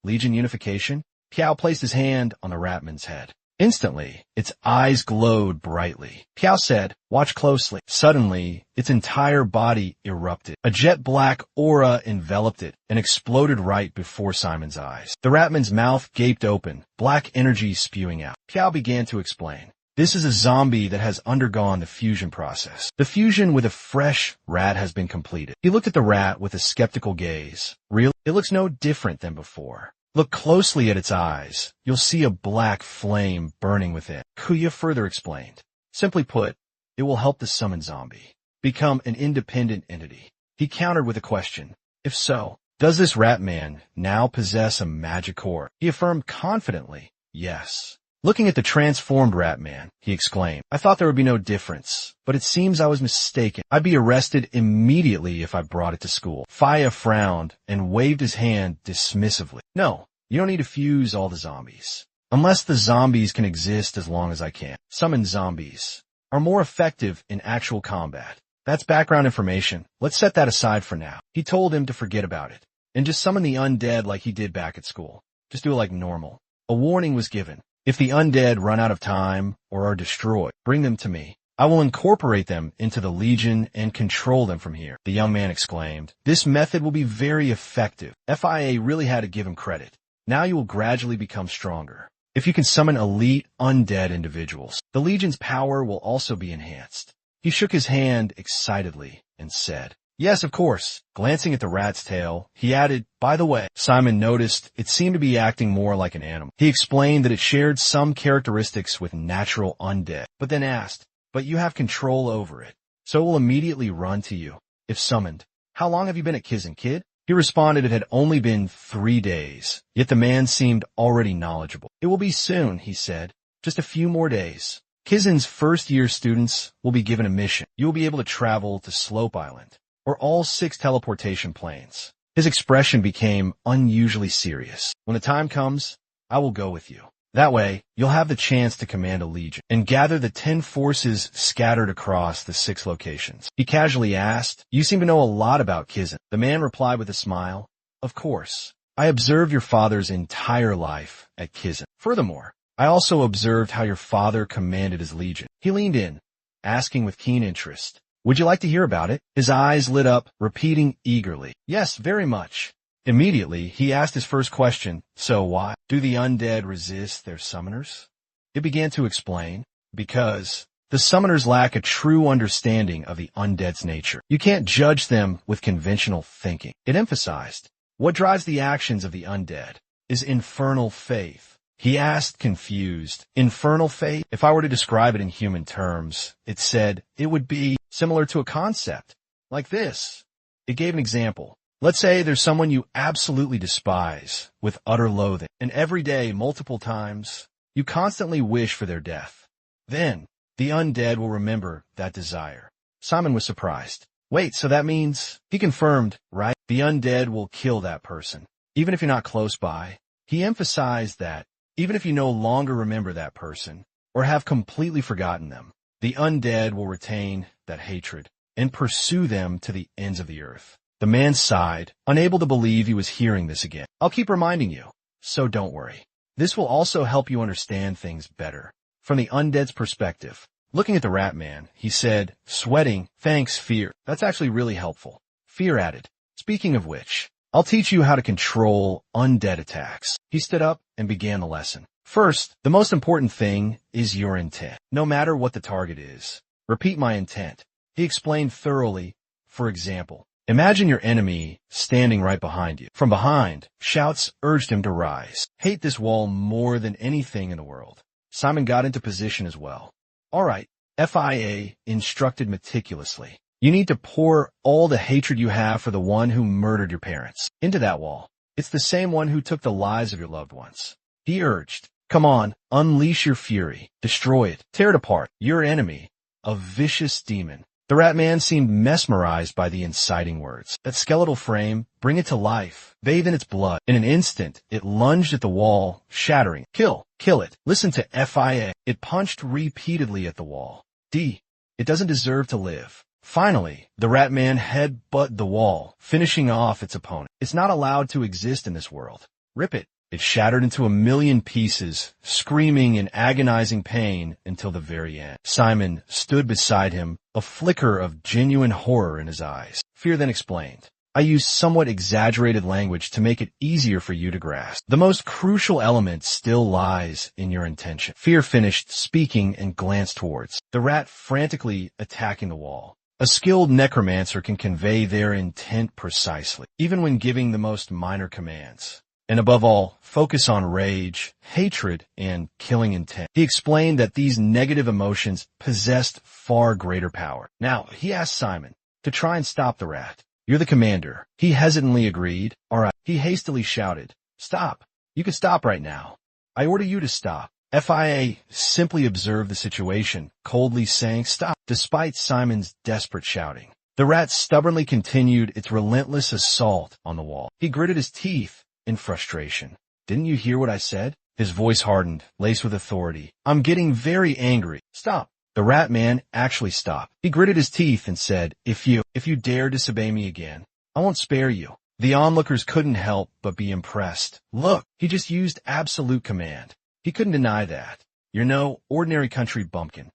Legion Unification? Piao placed his hand on the ratman's head. Instantly, its eyes glowed brightly. Piao said, watch closely. Suddenly, its entire body erupted. A jet-black aura enveloped it and exploded right before Simon's eyes. The ratman's mouth gaped open, black energy spewing out. Piao began to explain. This is a zombie that has undergone the fusion process. The fusion with a fresh rat has been completed. He looked at the rat with a skeptical gaze. Really? It looks no different than before. Look closely at its eyes. You'll see a black flame burning within. Kuya further explained. Simply put, it will help the summoned zombie become an independent entity. He countered with a question. If so, does this rat man now possess a magic core? He affirmed confidently, yes. Looking at the transformed rat man, he exclaimed, I thought there would be no difference, but it seems I was mistaken. I'd be arrested immediately if I brought it to school. Faya frowned and waved his hand dismissively. No, you don't need to fuse all the zombies. Unless the zombies can exist as long as I can. Summoned zombies are more effective in actual combat. That's background information. Let's set that aside for now. He told him to forget about it and just summon the undead like he did back at school. Just do it like normal. A warning was given. If the undead run out of time or are destroyed, bring them to me. I will incorporate them into the Legion and control them from here, the young man exclaimed. This method will be very effective. FIA really had to give him credit. Now you will gradually become stronger. if you can summon elite undead individuals. The Legion's power will also be enhanced. He shook his hand excitedly and said, "Yes, of course." Glancing at the rat's tail, he added, "By the way." Simon noticed it seemed to be acting more like an animal. He explained that it shared some characteristics with natural undead, but then asked, "But you have control over it, so it will immediately run to you, if summoned. How long have you been at Kizin, kid?" He responded it had only been 3 days, yet the man seemed already knowledgeable. "It will be soon," he said. "Just a few more days. Kizin's first-year students will be given a mission. You will be able to travel to Slope Island, or all 6 teleportation planes." His expression became unusually serious. "When the time comes, I will go with you. That way, you'll have the chance to command a legion and gather the 10 forces scattered across the 6 locations." He casually asked, "You seem to know a lot about Kizin." The man replied with a smile, "Of course. I observed your father's entire life at Kizin. Furthermore, I also observed how your father commanded his legion." He leaned in, asking with keen interest, "Would you like to hear about it?" His eyes lit up, repeating eagerly, "Yes, very much." Immediately, he asked his first question, "So why do the undead resist their summoners?" It began to explain, "Because the summoners lack a true understanding of the undead's nature. You can't judge them with conventional thinking." It emphasized, "What drives the actions of the undead is infernal faith." He asked, confused, "Infernal faith? If I were to describe it in human terms," it said, "it would be similar to a concept like this." It gave an example. Let's say there's someone you absolutely despise with utter loathing, and every day, multiple times, you constantly wish for their death. Then, the undead will remember that desire. Simon was surprised. "Wait, so that means—" He confirmed, "Right? The undead will kill that person, even if you're not close by." He emphasized that, even if you no longer remember that person, or have completely forgotten them, the undead will retain that hatred and pursue them to the ends of the earth. The man sighed, unable to believe he was hearing this again. "I'll keep reminding you, so don't worry. This will also help you understand things better from the undead's perspective." Looking at the rat man, he said, sweating, "Thanks, Fear. That's actually really helpful." Fear added, "Speaking of which, I'll teach you how to control undead attacks." He stood up and began the lesson. "First, the most important thing is your intent. No matter what the target is, repeat my intent." He explained thoroughly. For example, imagine your enemy standing right behind you. From behind, shouts urged him to rise. "Hate this wall more than anything in the world." Simon got into position as well. "All right," FIA instructed meticulously. "You need to pour all the hatred you have for the one who murdered your parents into that wall. It's the same one who took the lives of your loved ones." He urged, "Come on, unleash your fury. Destroy it. Tear it apart. Your enemy, a vicious demon." The rat man seemed mesmerized by the inciting words. "That skeletal frame, bring it to life. Bathe in its blood." In an instant, it lunged at the wall, shattering. "Kill it. Listen to FIA. It punched repeatedly at the wall. It doesn't deserve to live." Finally, the rat man head-butted the wall, finishing off its opponent. "It's not allowed to exist in this world. Rip it." It shattered into a million pieces, screaming in agonizing pain until the very end. Simon stood beside him, a flicker of genuine horror in his eyes. Fear then explained, "I used somewhat exaggerated language to make it easier for you to grasp. The most crucial element still lies in your intention." Fear finished speaking and glanced towards the rat frantically attacking the wall. A skilled necromancer can convey their intent precisely, even when giving the most minor commands. And above all, focus on rage, hatred, and killing intent. He explained that these negative emotions possessed far greater power. Now, he asked Simon to try and stop the rat. "You're the commander." He hesitantly agreed. "All right." He hastily shouted, "Stop. You can stop right now. I order you to stop." FIA simply observed the situation, coldly saying, "Stop," despite Simon's desperate shouting. The rat stubbornly continued its relentless assault on the wall. He gritted his teeth in frustration. "Didn't you hear what I said?" His voice hardened, laced with authority. "I'm getting very angry. Stop." The rat man actually stopped. He gritted his teeth and said, If you dare disobey me again, I won't spare you." The onlookers couldn't help but be impressed. Look, he just used absolute command. He couldn't deny that. "You're no ordinary country bumpkin.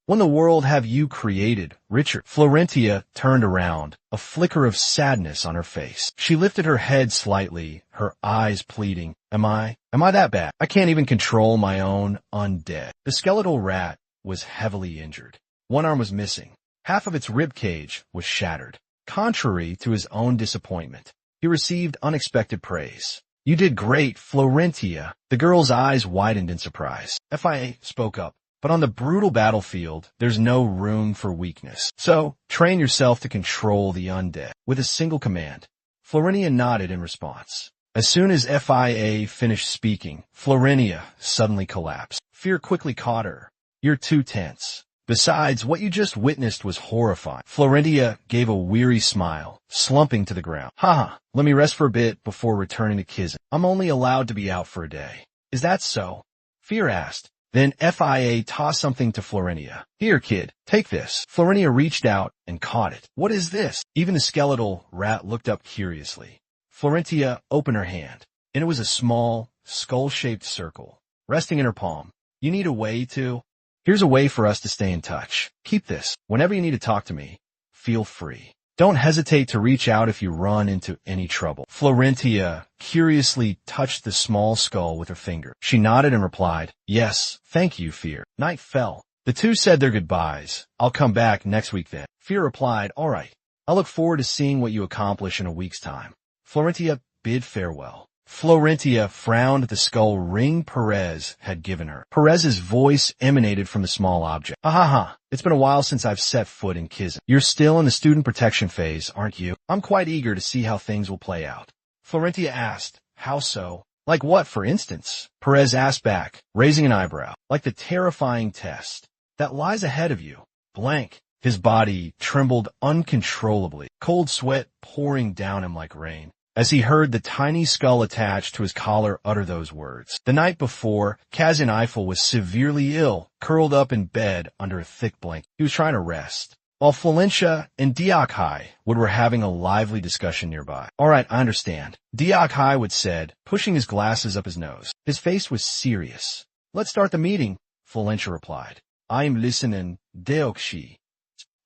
When the world have you created, Richard?" Florentia turned around, a flicker of sadness on her face. She lifted her head slightly, her eyes pleading. Am I Am I that bad? I can't even control my own undead. The skeletal rat was heavily injured. One arm was missing. Half of its rib cage was shattered. Contrary to his own disappointment, he received unexpected praise. You did great, Florentia. The girl's eyes widened in surprise. FIA spoke up. But on the brutal battlefield, there's no room for weakness. So, train yourself to control the undead. With a single command. Florentia nodded in response. As soon as FIA finished speaking, Florentia suddenly collapsed. Fear quickly caught her. You're too tense. Besides, what you just witnessed was horrifying. Florentia gave a weary smile, slumping to the ground. Haha, let me rest for a bit before returning to Kizan. I'm only allowed to be out for a day. Is that so? Fear asked. Then FIA tossed something to Florentia. Here, kid, take this. Florentia reached out and caught it. What is this? Even the skeletal rat looked up curiously. Florentia opened her hand, and it was a small, skull-shaped circle, resting in her palm. You need a way to... Here's a way for us to stay in touch. Keep this. Whenever you need to talk to me, feel free. Don't hesitate to reach out if you run into any trouble. Florentia curiously touched the small skull with her finger. She nodded and replied, Yes, thank you, Fear. Night fell. The two said their goodbyes. I'll come back next week then. Fear replied, All right. I look forward to seeing what you accomplish in a week's time. Florentia bid farewell. Florentia frowned at the skull ring Perez had given her. Perez's voice emanated from the small object. Ha ha ha. It's been a while since I've set foot in Kizan. You're still in the student protection phase, aren't you? I'm quite eager to see how things will play out. Florentia asked, How so? Like what, for instance? Perez asked back, raising an eyebrow. Like the terrifying test that lies ahead of you. Blank. His body trembled uncontrollably, cold sweat pouring down him like rain, as he heard the tiny skull attached to his collar utter those words. The night before, Kazan Eiffel was severely ill, curled up in bed under a thick blanket. He was trying to rest, while Florentia and Diakhai were having a lively discussion nearby. All right, I understand. Diakhai said, pushing his glasses up his nose. His face was serious. Let's start the meeting, Florentia replied. I am listening, Deokshi.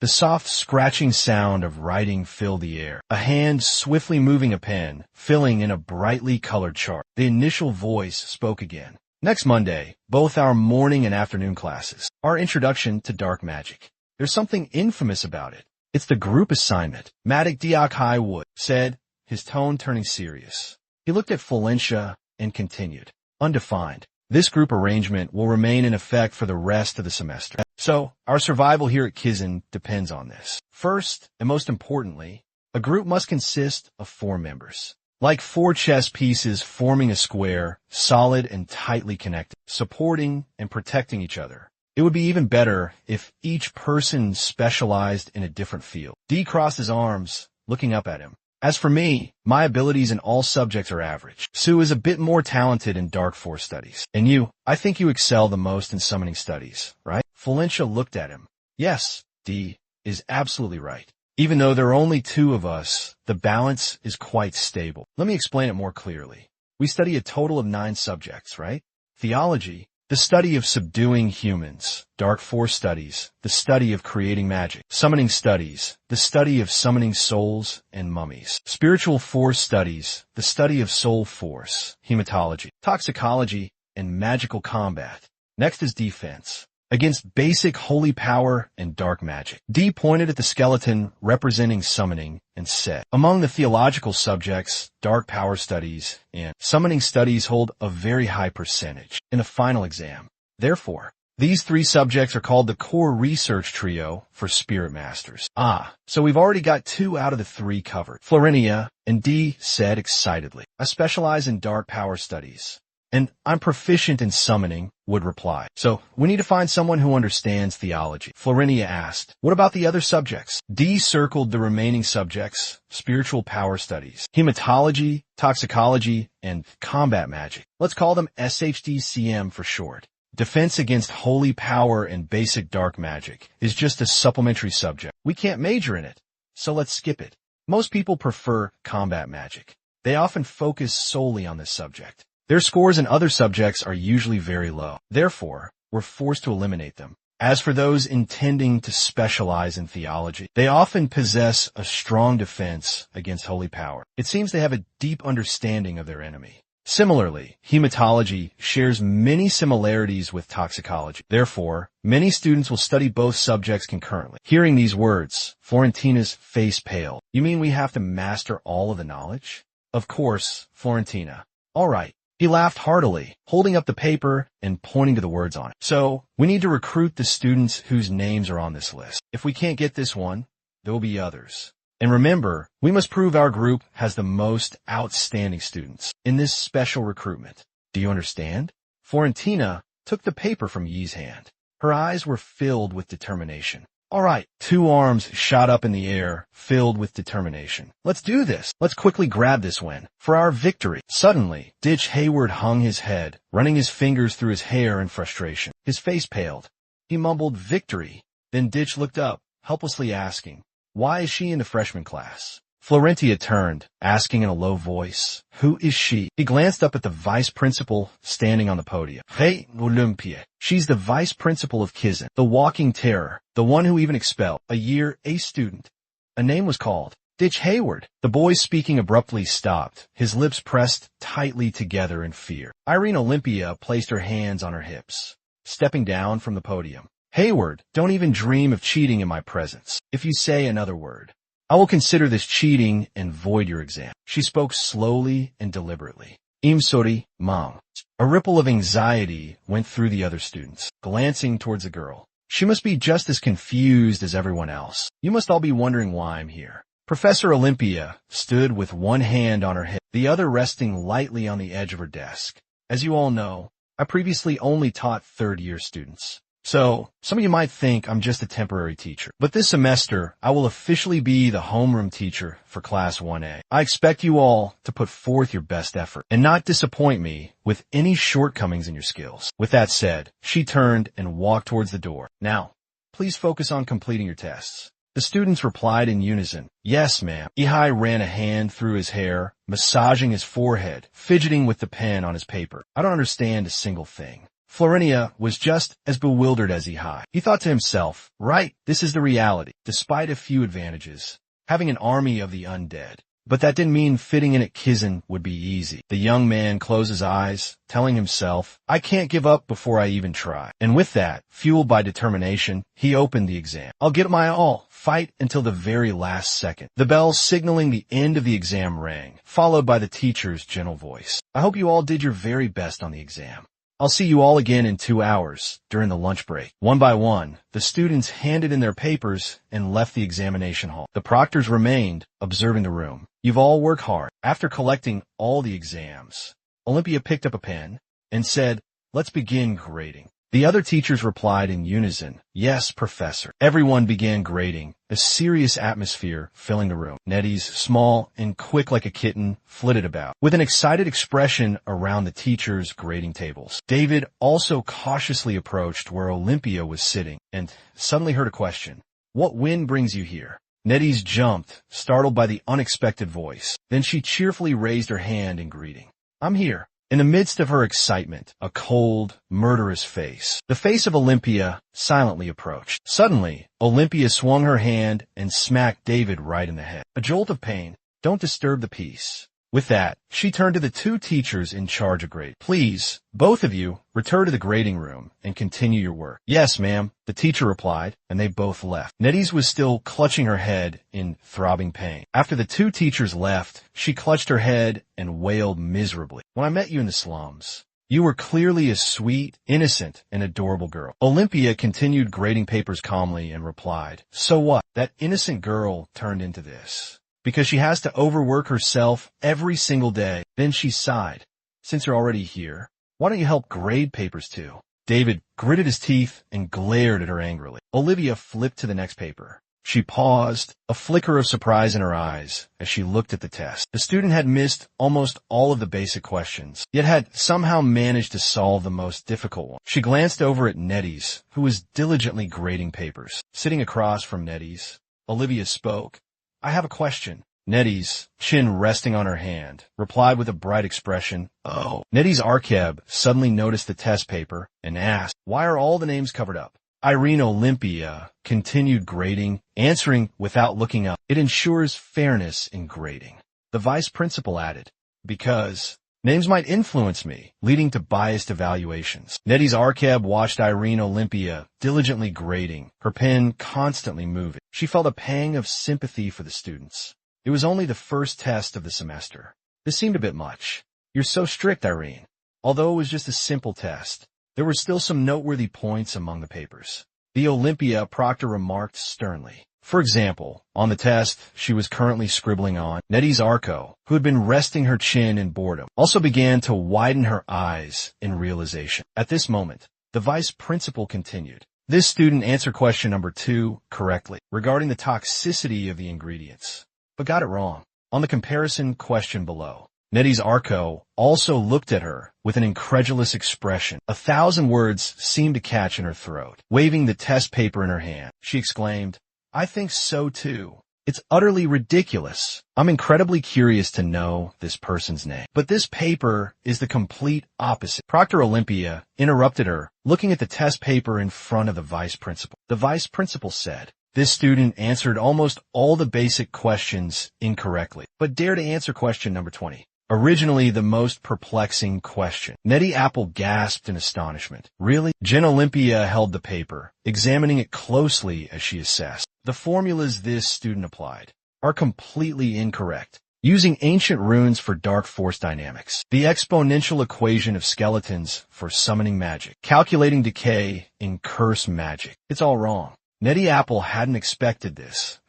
The soft scratching sound of writing filled the air, a hand swiftly moving a pen, filling in a brightly colored chart. The initial voice spoke again. Next Monday, both our morning and afternoon classes. Our introduction to dark magic. There's something infamous about it. It's the group assignment. Madik Diakhai said, his tone turning serious. He looked at Florentia and continued. Undefined. This group arrangement will remain in effect for the rest of the semester. So, our survival here at Kizan depends on this. First, and most importantly, a group must consist of 4 members. Like 4 chess pieces forming a square, solid and tightly connected, supporting and protecting each other. It would be even better if each person specialized in a different field. D crossed his arms, looking up at him. As for me, my abilities in all subjects are average. Sue is a bit more talented in Dark Force studies. And you, I think you excel the most in summoning studies, right? Florentia looked at him. Yes, D is absolutely right. Even though there are only 2 of us, the balance is quite stable. Let me explain it more clearly. We study a total of 9 subjects, right? Theology, the study of subduing humans. Dark Force studies, the study of creating magic. Summoning studies, the study of summoning souls and mummies. Spiritual force studies, the study of soul force. Hematology, toxicology, and magical combat. Next is defense, against basic holy power and dark magic. D pointed at the skeleton representing summoning and said, among the theological subjects, dark power studies and summoning studies hold a very high percentage in the final exam. Therefore, these 3 subjects are called the core research trio for spirit masters. So we've already got 2 out of the 3 covered. Florentia and D said excitedly, I specialize in dark power studies. And I'm proficient in summoning, would reply. So, we need to find someone who understands theology. Florentia asked, what about the other subjects? D circled the remaining subjects, spiritual power studies, hematology, toxicology, and combat magic. Let's call them SHDCM for short. Defense against holy power and basic dark magic is just a supplementary subject. We can't major in it, so let's skip it. Most people prefer combat magic. They often focus solely on this subject. Their scores in other subjects are usually very low. Therefore, we're forced to eliminate them. As for those intending to specialize in theology, they often possess a strong defense against holy power. It seems they have a deep understanding of their enemy. Similarly, hematology shares many similarities with toxicology. Therefore, many students will study both subjects concurrently. Hearing these words, Florentina's face paled. You mean we have to master all of the knowledge? Of course, Florentina. All right. He laughed heartily, holding up the paper and pointing to the words on it. So, we need to recruit the students whose names are on this list. If we can't get this one, there will be others. And remember, we must prove our group has the most outstanding students in this special recruitment. Do you understand? Florentina took the paper from Yi's hand. Her eyes were filled with determination. All right, 2 arms shot up in the air, filled with determination. Let's do this. Let's quickly grab this win for our victory. Suddenly, Ditch Hayward hung his head, running his fingers through his hair in frustration. His face paled. He mumbled victory. Then Ditch looked up, helplessly asking, why is she in the freshman class? Florentia turned, asking in a low voice, who is she? He glanced up at the vice principal standing on the podium. Hey, Olympia. She's the vice principal of Kizan, the walking terror, the one who even expelled a year A student. A name was called. Ditch Hayward. The boy speaking abruptly stopped, his lips pressed tightly together in fear. Irene Olympia placed her hands on her hips, stepping down from the podium. Hayward, don't even dream of cheating in my presence. If you say another word, I will consider this cheating and void your exam. She spoke slowly and deliberately. I'm sorry, Mom. A ripple of anxiety went through the other students, glancing towards the girl. She must be just as confused as everyone else. You must all be wondering why I'm here. Professor Olympia stood with one hand on her hip, the other resting lightly on the edge of her desk. As you all know, I previously only taught third-year students. So, some of you might think I'm just a temporary teacher. But this semester, I will officially be the homeroom teacher for Class 1A. I expect you all to put forth your best effort and not disappoint me with any shortcomings in your skills. With that said, she turned and walked towards the door. Now, please focus on completing your tests. The students replied in unison, yes, ma'am. Ihai ran a hand through his hair, massaging his forehead, fidgeting with the pen on his paper. I don't understand a single thing. Florinia was just as bewildered as Ihai. He thought to himself, right, this is the reality, despite a few advantages, having an army of the undead. But that didn't mean fitting in at Kizan would be easy. The young man closed his eyes, telling himself, I can't give up before I even try. And with that, fueled by determination, he opened the exam. I'll get my all, fight until the very last second. The bell signaling the end of the exam rang, followed by the teacher's gentle voice. I hope you all did your very best on the exam. I'll see you all again in 2 hours, during the lunch break. One by one, the students handed in their papers and left the examination hall. The proctors remained, observing the room. You've all worked hard. After collecting all the exams, Olympia picked up a pen and said, let's begin grading. The other teachers replied in unison, yes, Professor. Everyone began grading, a serious atmosphere filling the room. Nettie's, small and quick like a kitten, flitted about, with an excited expression around the teachers' grading tables. David also cautiously approached where Olympia was sitting, and suddenly heard a question. What wind brings you here? Nettie's jumped, startled by the unexpected voice. Then she cheerfully raised her hand in greeting. I'm here. In the midst of her excitement, a cold, murderous face, the face of Olympia, silently approached. Suddenly, Olympia swung her hand and smacked David right in the head. A jolt of pain. Don't disturb the peace. With that, she turned to the 2 teachers in charge of grade. Please, both of you, return to the grading room and continue your work. Yes, ma'am, the teacher replied, and they both left. Nettie's was still clutching her head in throbbing pain. After the 2 teachers left, she clutched her head and wailed miserably. When I met you in the slums, you were clearly a sweet, innocent, and adorable girl. Olympia continued grading papers calmly and replied, so what? That innocent girl turned into this. Because she has to overwork herself every single day. Then she sighed. Since you're already here, why don't you help grade papers too? David gritted his teeth and glared at her angrily. Olivia flipped to the next paper. She paused, a flicker of surprise in her eyes as she looked at the test. The student had missed almost all of the basic questions, yet had somehow managed to solve the most difficult one. She glanced over at Nettie's, who was diligently grading papers. Sitting across from Nettie's, Olivia spoke. I have a question. Nettie's, chin resting on her hand, replied with a bright expression, oh. Nettie's Arkeb suddenly noticed the test paper and asked, why are all the names covered up? Irene Olympia continued grading, answering without looking up. It ensures fairness in grading. The vice principal added, because Names might influence me, leading to biased evaluations. Nettie's Arcab watched Irene Olympia diligently grading, her pen constantly moving. She felt a pang of sympathy for the students. It was only the first test of the semester. This seemed a bit much. You're so strict, Irene. Although it was just a simple test, there were still some noteworthy points among the papers. The Olympia proctor remarked sternly. For example, on the test she was currently scribbling on, Nettie's Arco, who had been resting her chin in boredom, also began to widen her eyes in realization. At this moment, the vice principal continued. This student answered question number 2 correctly regarding the toxicity of the ingredients, but got it wrong. On the comparison question below, Nettie's Arco also looked at her with an incredulous expression. 1,000 words seemed to catch in her throat. Waving the test paper in her hand, she exclaimed, "I think so too. It's utterly ridiculous. I'm incredibly curious to know this person's name. But this paper is the complete opposite." Proctor Olympia interrupted her, looking at the test paper in front of the vice principal. The vice principal said, "This student answered almost all the basic questions incorrectly, but dare to answer question number 20. Originally the most perplexing question." Nettie Apple gasped in astonishment. "Really?" Jen Olympia held the paper, examining it closely as she assessed. "The formulas this student applied are completely incorrect. Using ancient runes for dark force dynamics, the exponential equation of skeletons for summoning magic, calculating decay in curse magic. It's all wrong." Nettie Apple hadn't expected this.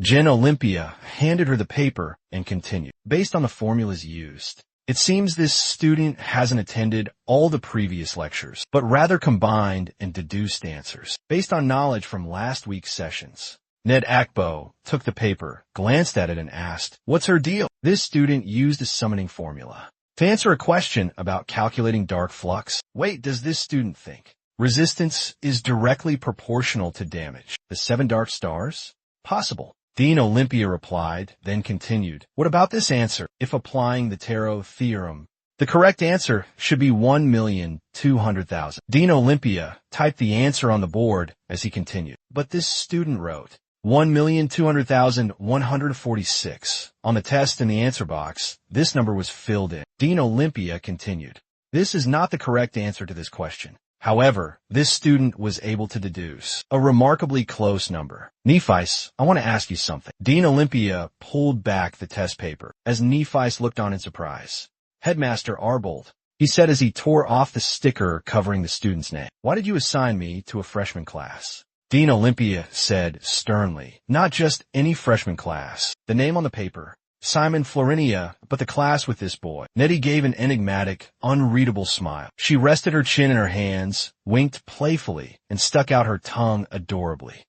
Jen Olympia handed her the paper and continued. "Based on the formulas used, it seems this student hasn't attended all the previous lectures, but rather combined and deduced answers based on knowledge from last week's sessions." Ned Akbo took the paper, glanced at it, and asked, "What's her deal?" This student used a summoning formula to answer a question about calculating dark flux. Wait, does this student think resistance is directly proportional to damage? The 7 dark stars? Possible. Dean Olympia replied, then continued. "What about this answer? If applying the Tarot theorem, the correct answer should be 1,200,000. Dean Olympia typed the answer on the board as he continued. But this student wrote 1,200,146. On the test in the answer box, this number was filled in. Dean Olympia continued. "This is not the correct answer to this question. However, this student was able to deduce a remarkably close number. Nephice, I want to ask you something." Dean Olympia pulled back the test paper as Nephice looked on in surprise. "Headmaster Arbold," he said as he tore off the sticker covering the student's name, "why did you assign me to a freshman class?" Dean Olympia said sternly, "Not just any freshman class. The name on the paper, Simon Florinia, but the class with this boy." Nettie gave an enigmatic, unreadable smile. She rested her chin in her hands, winked playfully, and stuck out her tongue adorably.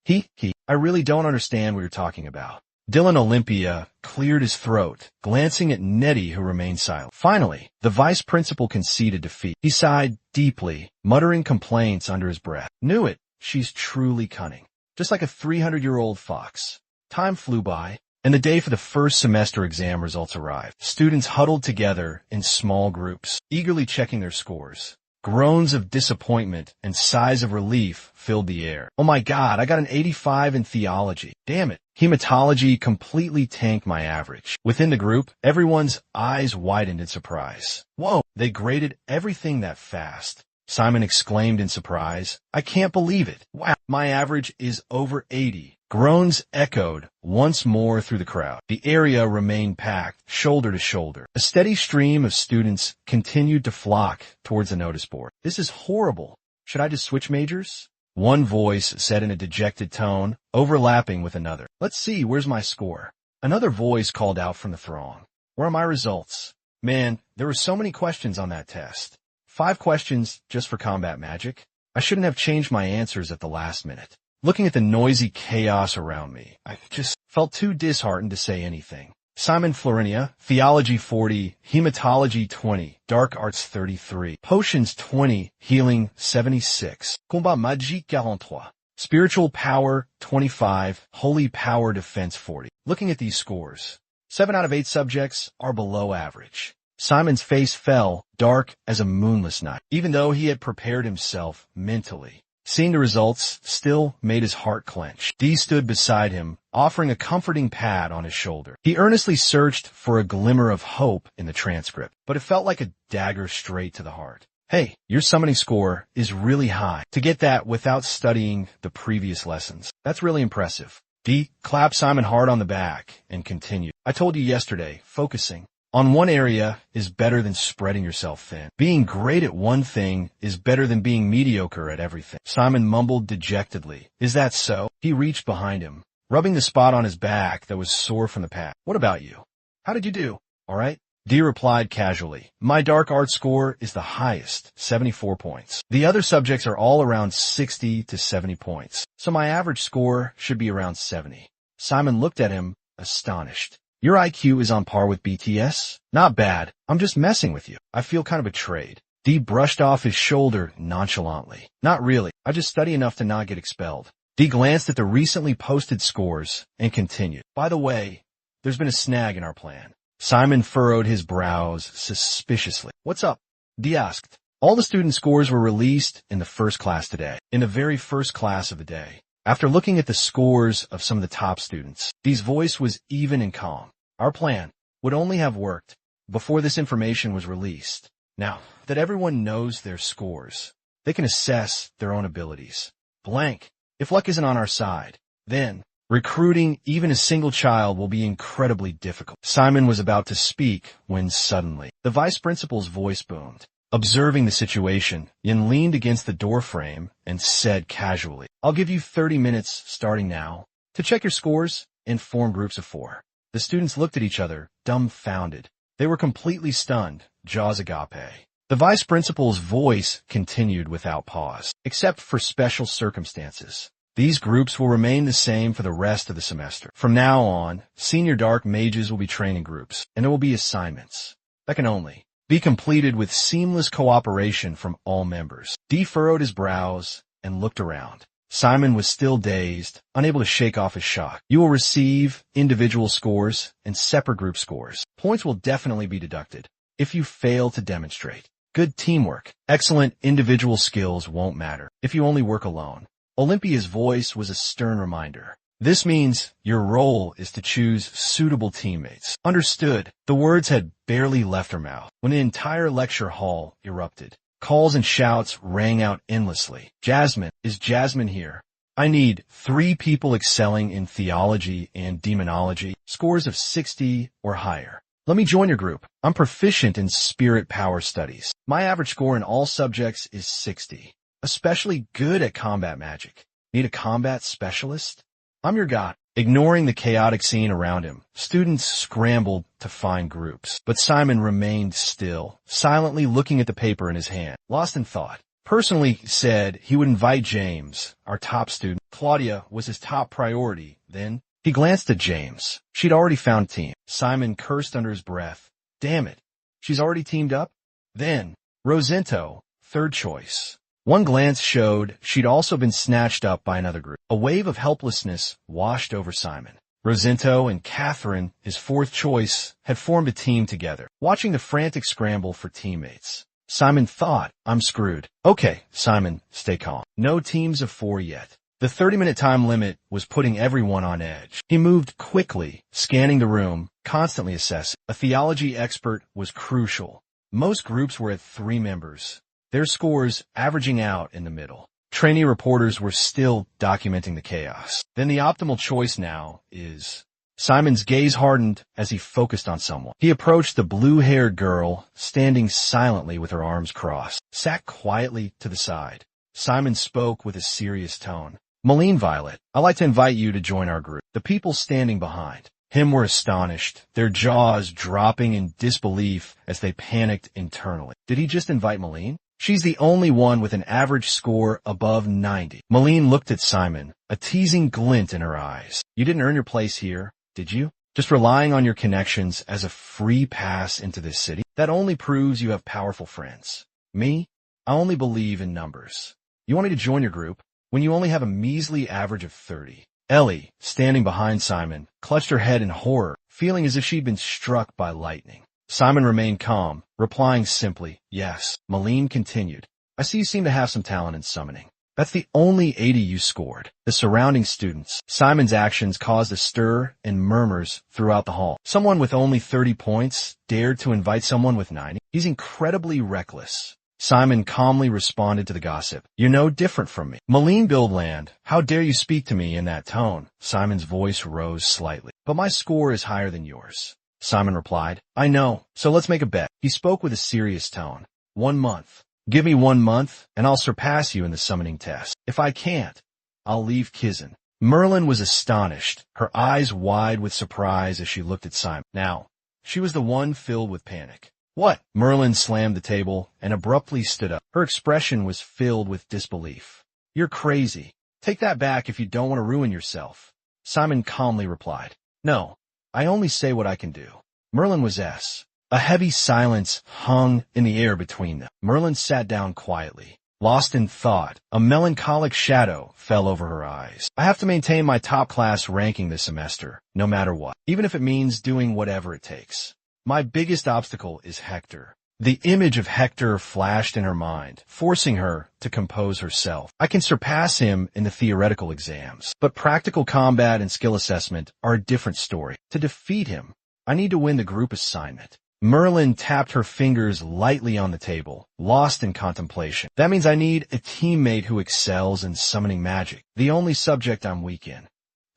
I really don't understand what you're talking about." Dylan Olympia cleared his throat, glancing at Nettie, who remained silent. Finally, the vice principal conceded defeat. He sighed deeply, muttering complaints under his breath. "Knew it. She's truly cunning. Just like a 300-year-old fox." Time flew by, and the day for the first semester exam results arrived. Students huddled together in small groups, eagerly checking their scores. Groans of disappointment and sighs of relief filled the air. "Oh my God, I got an 85 in theology. Damn it. Hematology completely tanked my average." Within the group, everyone's eyes widened in surprise. "Whoa, they graded everything that fast." Simon exclaimed in surprise. "I can't believe it. Wow, my average is over 80. Groans echoed once more through the crowd. The area remained packed, shoulder to shoulder. A steady stream of students continued to flock towards the notice board. "This is horrible. Should I just switch majors?" One voice said in a dejected tone, overlapping with another. "Let's see, where's my score?" Another voice called out from the throng. "Where are my results? Man, there were so many questions on that test. 5 questions just for combat magic. I shouldn't have changed my answers at the last minute." Looking at the noisy chaos around me, I just felt too disheartened to say anything. Simon Florinia, Theology 40, Hematology 20, Dark Arts 33, Potions 20, Healing 76, Combat Magique 43, Spiritual Power 25, Holy Power Defense 40. Looking at these scores, 7 out of 8 subjects are below average. Simon's face fell, dark as a moonless night. Even though he had prepared himself mentally Seeing the results still made his heart clench. D stood beside him, offering a comforting pat on his shoulder. He earnestly searched for a glimmer of hope in the transcript, but it felt like a dagger straight to the heart. Hey, your summoning score is really high. To get that without studying the previous lessons, that's really impressive. D clapped Simon hard on the back and continued. I told you yesterday, focusing on one area is better than spreading yourself thin. Being great at one thing is better than being mediocre at everything. Simon mumbled dejectedly. Is that so? He reached behind him, rubbing the spot on his back that was sore from the past. What about you? How did you do? All right? D replied casually. My dark art score is the highest, 74 points. The other subjects are all around 60 to 70 points, so my average score should be around 70. Simon looked at him, astonished. Your IQ is on par with BTS? Not bad. I'm just messing with you. I feel kind of betrayed. D brushed off his shoulder nonchalantly. Not really. I just study enough to not get expelled. D glanced at the recently posted scores and continued. By the way, there's been a snag in our plan. Simon furrowed his brows suspiciously. What's up? D asked. All the student scores were released in the first class today. In the very first class of the day. After looking at the scores of some of the top students, D's voice was even and calm. Our plan would only have worked before this information was released. Now that everyone knows their scores, they can assess their own abilities. Blank. If luck isn't on our side, then recruiting even a single child will be incredibly difficult. Simon was about to speak when suddenly the vice principal's voice boomed. Observing the situation, Yin leaned against the doorframe and said casually, I'll give you 30 minutes starting now to check your scores and form groups of 4. The students looked at each other, dumbfounded. They were completely stunned, jaws agape. The vice principal's voice continued without pause. Except for special circumstances, these groups will remain the same for the rest of the semester. From now on, senior dark mages will be trained in groups, and there will be assignments that can only be completed with seamless cooperation from all members. D furrowed his brows and looked around. Simon was still dazed, unable to shake off his shock. You will receive individual scores and separate group scores. Points will definitely be deducted if you fail to demonstrate good teamwork. Excellent individual skills won't matter if you only work alone. Olympia's voice was a stern reminder. This means your role is to choose suitable teammates. Understood. The words had barely left her mouth when the entire lecture hall erupted. Calls and shouts rang out endlessly. Jasmine, is Jasmine here? I need 3 people excelling in theology and demonology, scores of 60 or higher. Let me join your group. I'm proficient in spirit power studies. My average score in all subjects is 60. Especially good at combat magic. Need a combat specialist? I'm your guy. Ignoring the chaotic scene around him, students scrambled to find groups. But Simon remained still, silently looking at the paper in his hand, lost in thought. Personally said he would invite James, our top student. Claudia was his top priority. Then he glanced at James. She'd already found a team. Simon cursed under his breath. Damn it. She's already teamed up? Then Rosento, third choice. One glance showed she'd also been snatched up by another group. A wave of helplessness washed over Simon. Rosento and Catherine, his fourth choice, had formed a team together, watching the frantic scramble for teammates. Simon thought, I'm screwed. Okay, Simon, stay calm. No teams of 4 yet. The 30-minute time limit was putting everyone on edge. He moved quickly, scanning the room, constantly assessing. A theology expert was crucial. Most groups were at 3 members. Their scores averaging out in the middle. Trainee reporters were still documenting the chaos. Then the optimal choice now is... Simon's gaze hardened as he focused on someone. He approached the blue-haired girl, standing silently with her arms crossed, sat quietly to the side. Simon spoke with a serious tone. Maline Violet, I'd like to invite you to join our group. The people standing behind him were astonished, their jaws dropping in disbelief as they panicked internally. Did he just invite Maline? She's the only one with an average score above 90. Maline looked at Simon, a teasing glint in her eyes. You didn't earn your place here, did you? Just relying on your connections as a free pass into this city? That only proves you have powerful friends. Me? I only believe in numbers. You want me to join your group when you only have a measly average of 30? Ellie, standing behind Simon, clutched her head in horror, feeling as if she'd been struck by lightning. Simon remained calm, replying simply, yes. Maline continued. I see you seem to have some talent in summoning. That's the only 80 you scored. The surrounding students. Simon's actions caused a stir and murmurs throughout the hall. Someone with only 30 points dared to invite someone with 90. He's incredibly reckless. Simon calmly responded to the gossip. You're no different from me. Maline Buildland, how dare you speak to me in that tone? Simon's voice rose slightly. But my score is higher than yours. Simon replied. I know, so let's make a bet. He spoke with a serious tone. 1 month. Give me 1 month, and I'll surpass you in the summoning test. If I can't, I'll leave Kizan. Merlin was astonished, her eyes wide with surprise as she looked at Simon. Now, she was the one filled with panic. What? Merlin slammed the table and abruptly stood up. Her expression was filled with disbelief. You're crazy. Take that back if you don't want to ruin yourself. Simon calmly replied. No, I only say what I can do. Merlin was S. A heavy silence hung in the air between them. Merlin sat down quietly. Lost in thought, a melancholic shadow fell over her eyes. I have to maintain my top-class ranking this semester, no matter what, even if it means doing whatever it takes. My biggest obstacle is Hector. The image of Hector flashed in her mind, forcing her to compose herself. I can surpass him in the theoretical exams, but practical combat and skill assessment are a different story. To defeat him, I need to win the group assignment. Merlin tapped her fingers lightly on the table, lost in contemplation. That means I need a teammate who excels in summoning magic, the only subject I'm weak in.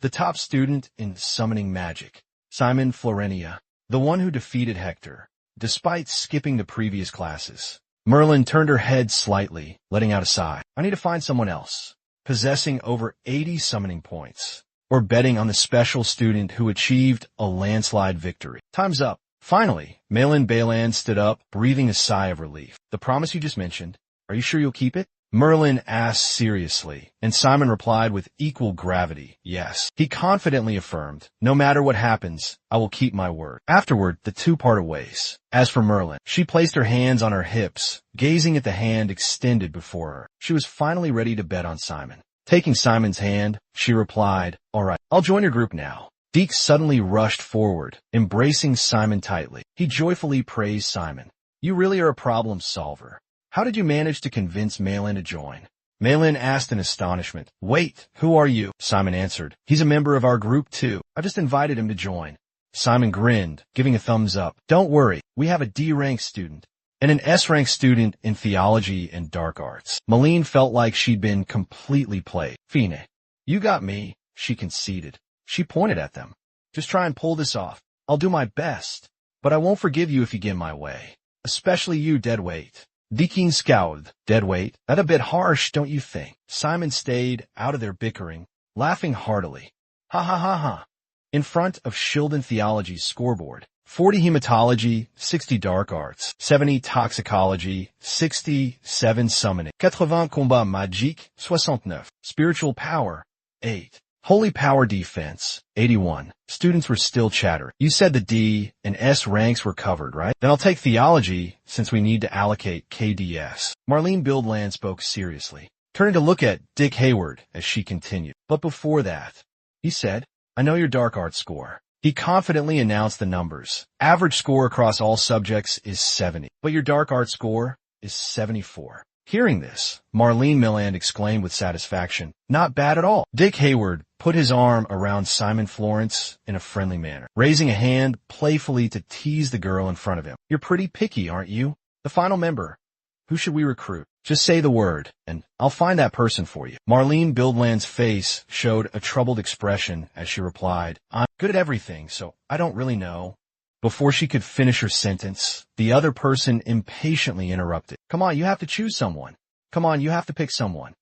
The top student in summoning magic, Simon Florenia, the one who defeated Hector, despite skipping the previous classes. Merlin turned her head slightly, letting out a sigh. I need to find someone else, possessing over 80 summoning points, or betting on the special student who achieved a landslide victory. Time's up. Finally, Malin Bayland stood up, breathing a sigh of relief. The promise you just mentioned, are you sure you'll keep it? Merlin asked seriously, and Simon replied with equal gravity, yes. He confidently affirmed, no matter what happens, I will keep my word. Afterward, the two parted ways. As for Merlin, she placed her hands on her hips, gazing at the hand extended before her. She was finally ready to bet on Simon. Taking Simon's hand, she replied, all right, I'll join your group now. Deke suddenly rushed forward, embracing Simon tightly. He joyfully praised Simon. You really are a problem solver. How did you manage to convince Malin to join? Malin asked in astonishment. Wait, who are you? Simon answered. He's a member of our group too. I just invited him to join. Simon grinned, giving a thumbs up. Don't worry, we have a D-rank student and an S-rank student in theology and dark arts. Malin felt like she'd been completely played. Fine. You got me, she conceded. She pointed at them. Just try and pull this off. I'll do my best, but I won't forgive you if you get in my way. Especially you, Deadweight. Deakin scowled. Deadweight? That a bit harsh, don't you think? Simon stayed out of their bickering, laughing heartily. Ha ha ha ha. In front of Shilden Theology's scoreboard, 40 hematology, 60 dark arts, 70 toxicology, 67 summoning, 80 combat magique, 69, spiritual power, 8. Holy power defense, 81. Students were still chattering. You said the D and S ranks were covered, right? Then I'll take theology since we need to allocate KDS. Marlene Buildland spoke seriously, turning to look at Dick Hayward as she continued. But before that, he said, I know your dark arts score. He confidently announced the numbers. Average score across all subjects is 70, but your dark arts score is 74. Hearing this, Marlene Milland exclaimed with satisfaction, not bad at all. Dick Hayward put his arm around Simon Florence in a friendly manner, raising a hand playfully to tease the girl in front of him. You're pretty picky, aren't you? The final member. Who should we recruit? Just say the word, and I'll find that person for you. Marlene Buildland's face showed a troubled expression as she replied, I'm good at everything, so I don't really know. Before she could finish her sentence, the other person impatiently interrupted. Come on, you have to choose someone. Come on, you have to pick someone.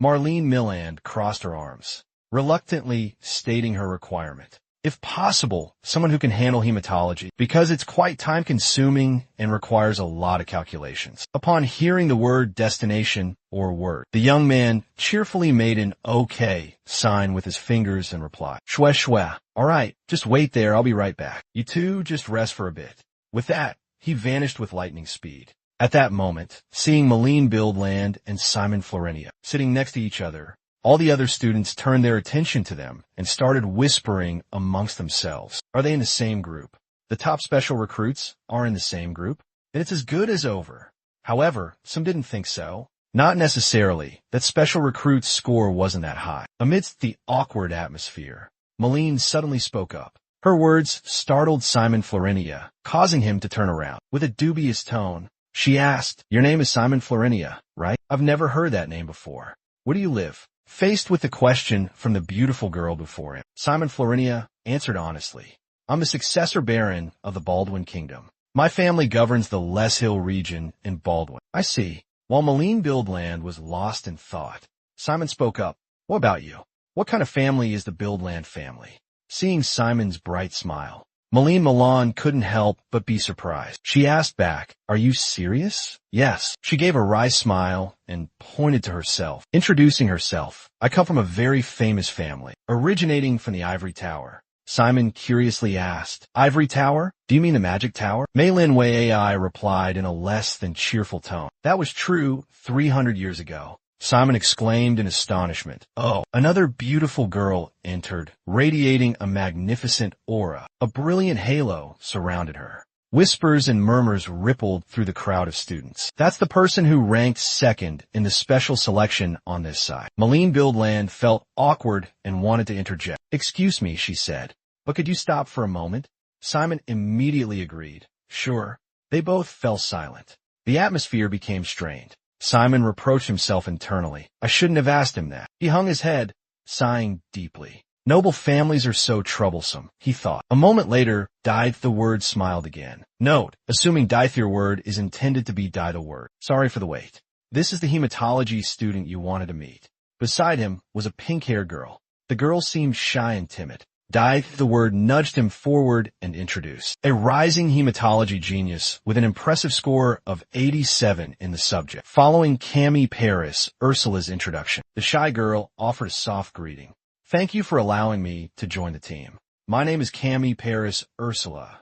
Marlene Milland crossed her arms, reluctantly stating her requirement. If possible, someone who can handle hematology, because it's quite time-consuming and requires a lot of calculations. Upon hearing the word destination or word, the young man cheerfully made an OK sign with his fingers and replied, Shwe shwe. All right, just wait there, I'll be right back. You two just rest for a bit. With that, he vanished with lightning speed. At that moment, seeing Malene Buildland and Simon Florenia sitting next to each other, all the other students turned their attention to them and started whispering amongst themselves. Are they in the same group? The top special recruits are in the same group? Then it's as good as over. However, some didn't think so. Not necessarily. That special recruit's score wasn't that high. Amidst the awkward atmosphere, Malene suddenly spoke up. Her words startled Simon Florinia, causing him to turn around. With a dubious tone, she asked, "Your name is Simon Florinia, right? I've never heard that name before. Where do you live?" Faced with the question from the beautiful girl before him, Simon Florinia answered honestly, "I'm the successor baron of the Baldwin Kingdom. My family governs the Les Hill region in Baldwin." "I see." While Malene Buildland was lost in thought, Simon spoke up. "What about you? What kind of family is the Buildland family?" Seeing Simon's bright smile, Malene Milan couldn't help but be surprised. She asked back, "Are you serious?" "Yes." She gave a wry smile and pointed to herself, introducing herself. "I come from a very famous family, originating from the Ivory Tower." Simon curiously asked, "Ivory Tower? Do you mean the Magic Tower?" Malin Wei Ai replied in a less than cheerful tone. "That was true 300 years ago." Simon exclaimed in astonishment. "Oh!" Another beautiful girl entered, radiating a magnificent aura. A brilliant halo surrounded her. Whispers and murmurs rippled through the crowd of students. "That's the person who ranked second in the special selection on this side." Malene Buildland felt awkward and wanted to interject. "Excuse me," she said, "but could you stop for a moment?" Simon immediately agreed. "Sure." They both fell silent. The atmosphere became strained. Simon reproached himself internally. I shouldn't have asked him that. He hung his head, sighing deeply. Noble families are so troublesome, he thought. A moment later, Dythe the Word smiled again. Note, assuming Dythe your word is intended to be Die the Word. Sorry for the wait. This is the hematology student you wanted to meet. Beside him was a pink-haired girl. The girl seemed shy and timid. Dythe the Word nudged him forward and introduced. A rising hematology genius with an impressive score of 87 in the subject. Following Cami Paris, Ursula's introduction, the shy girl offered a soft greeting. "Thank you for allowing me to join the team. My name is Cami Paris Ursula.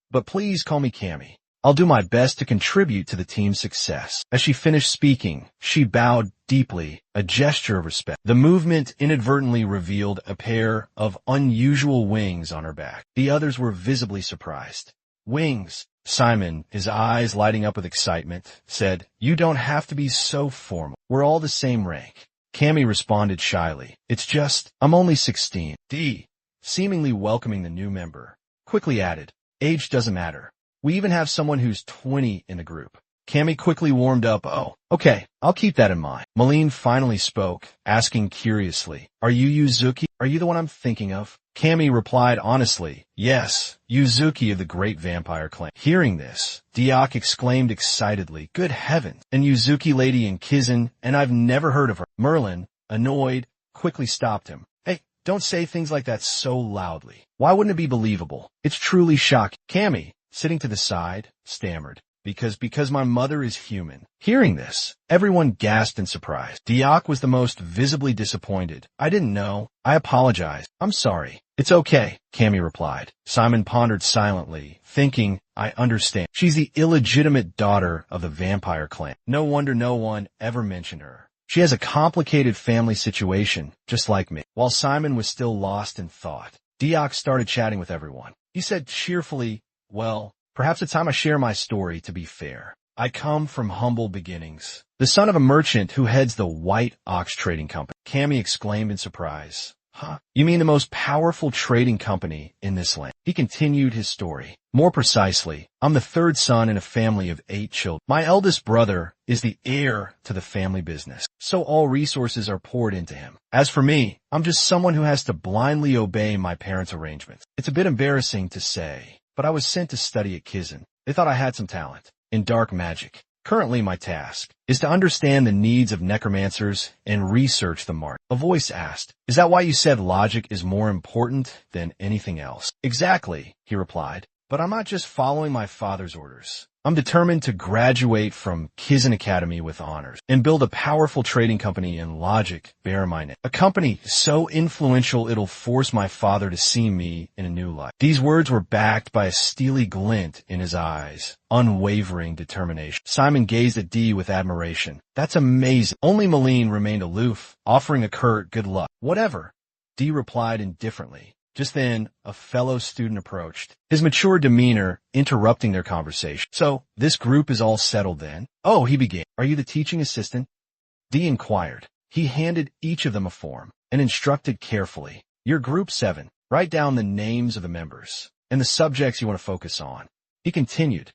But please call me Cami. I'll do my best to contribute to the team's success." As she finished speaking, she bowed deeply, a gesture of respect. The movement inadvertently revealed a pair of unusual wings on her back. The others were visibly surprised. "Wings!" Simon, his eyes lighting up with excitement, said, "You don't have to be so formal. We're all the same rank." Cami responded shyly, "It's just, I'm only 16. D, seemingly welcoming the new member, quickly added, "Age doesn't matter. We even have someone who's 20 in the group." Cami quickly warmed up. "Oh, okay, I'll keep that in mind." Malene finally spoke, asking curiously, "Are you Yuzuki? Are you the one I'm thinking of?" Cami replied honestly, "Yes, Yuzuki of the Great Vampire Clan." Hearing this, Diak exclaimed excitedly, "Good heavens, an Yuzuki lady in Kizan, and I've never heard of her." Merlin, annoyed, quickly stopped him. "Hey, don't say things like that so loudly. Why wouldn't it be believable? It's truly shocking." Cami, sitting to the side, stammered, Because my mother is human." Hearing this, everyone gasped in surprise. Diak was the most visibly disappointed. "I didn't know. I apologize. I'm sorry." "It's okay," Cami replied. Simon pondered silently, thinking, "I understand. She's the illegitimate daughter of the vampire clan. No wonder no one ever mentioned her. She has a complicated family situation, just like me." While Simon was still lost in thought, Diak started chatting with everyone. He said cheerfully, "Well, perhaps it's time I share my story, to be fair. I come from humble beginnings. The son of a merchant who heads the White Ox Trading Company." Cami exclaimed in surprise. "Huh? You mean the most powerful trading company in this land?" He continued his story. "More precisely, I'm the third son in a family of 8 children. My eldest brother is the heir to the family business, so all resources are poured into him. As for me, I'm just someone who has to blindly obey my parents' arrangements. It's a bit embarrassing to say, but I was sent to study at Kizan. They thought I had some talent in dark magic. Currently my task is to understand the needs of necromancers and research the market." A voice asked, "Is that why you said logic is more important than anything else?" "Exactly," he replied, "but I'm not just following my father's orders. I'm determined to graduate from Kizan Academy with honors and build a powerful trading company in logic bear my name. A company so influential it'll force my father to see me in a new light." These words were backed by a steely glint in his eyes, unwavering determination. Simon gazed at Dee with admiration. "That's amazing." Only Malene remained aloof, offering a curt good luck. "Whatever," Dee replied indifferently. Just then, a fellow student approached, his mature demeanor interrupting their conversation. "So, this group is all settled then?" "Oh," he began. "Are you the teaching assistant?" Dee inquired. He handed each of them a form and instructed carefully. You're Group 7. Write down the names of the members and the subjects you want to focus on. He continued.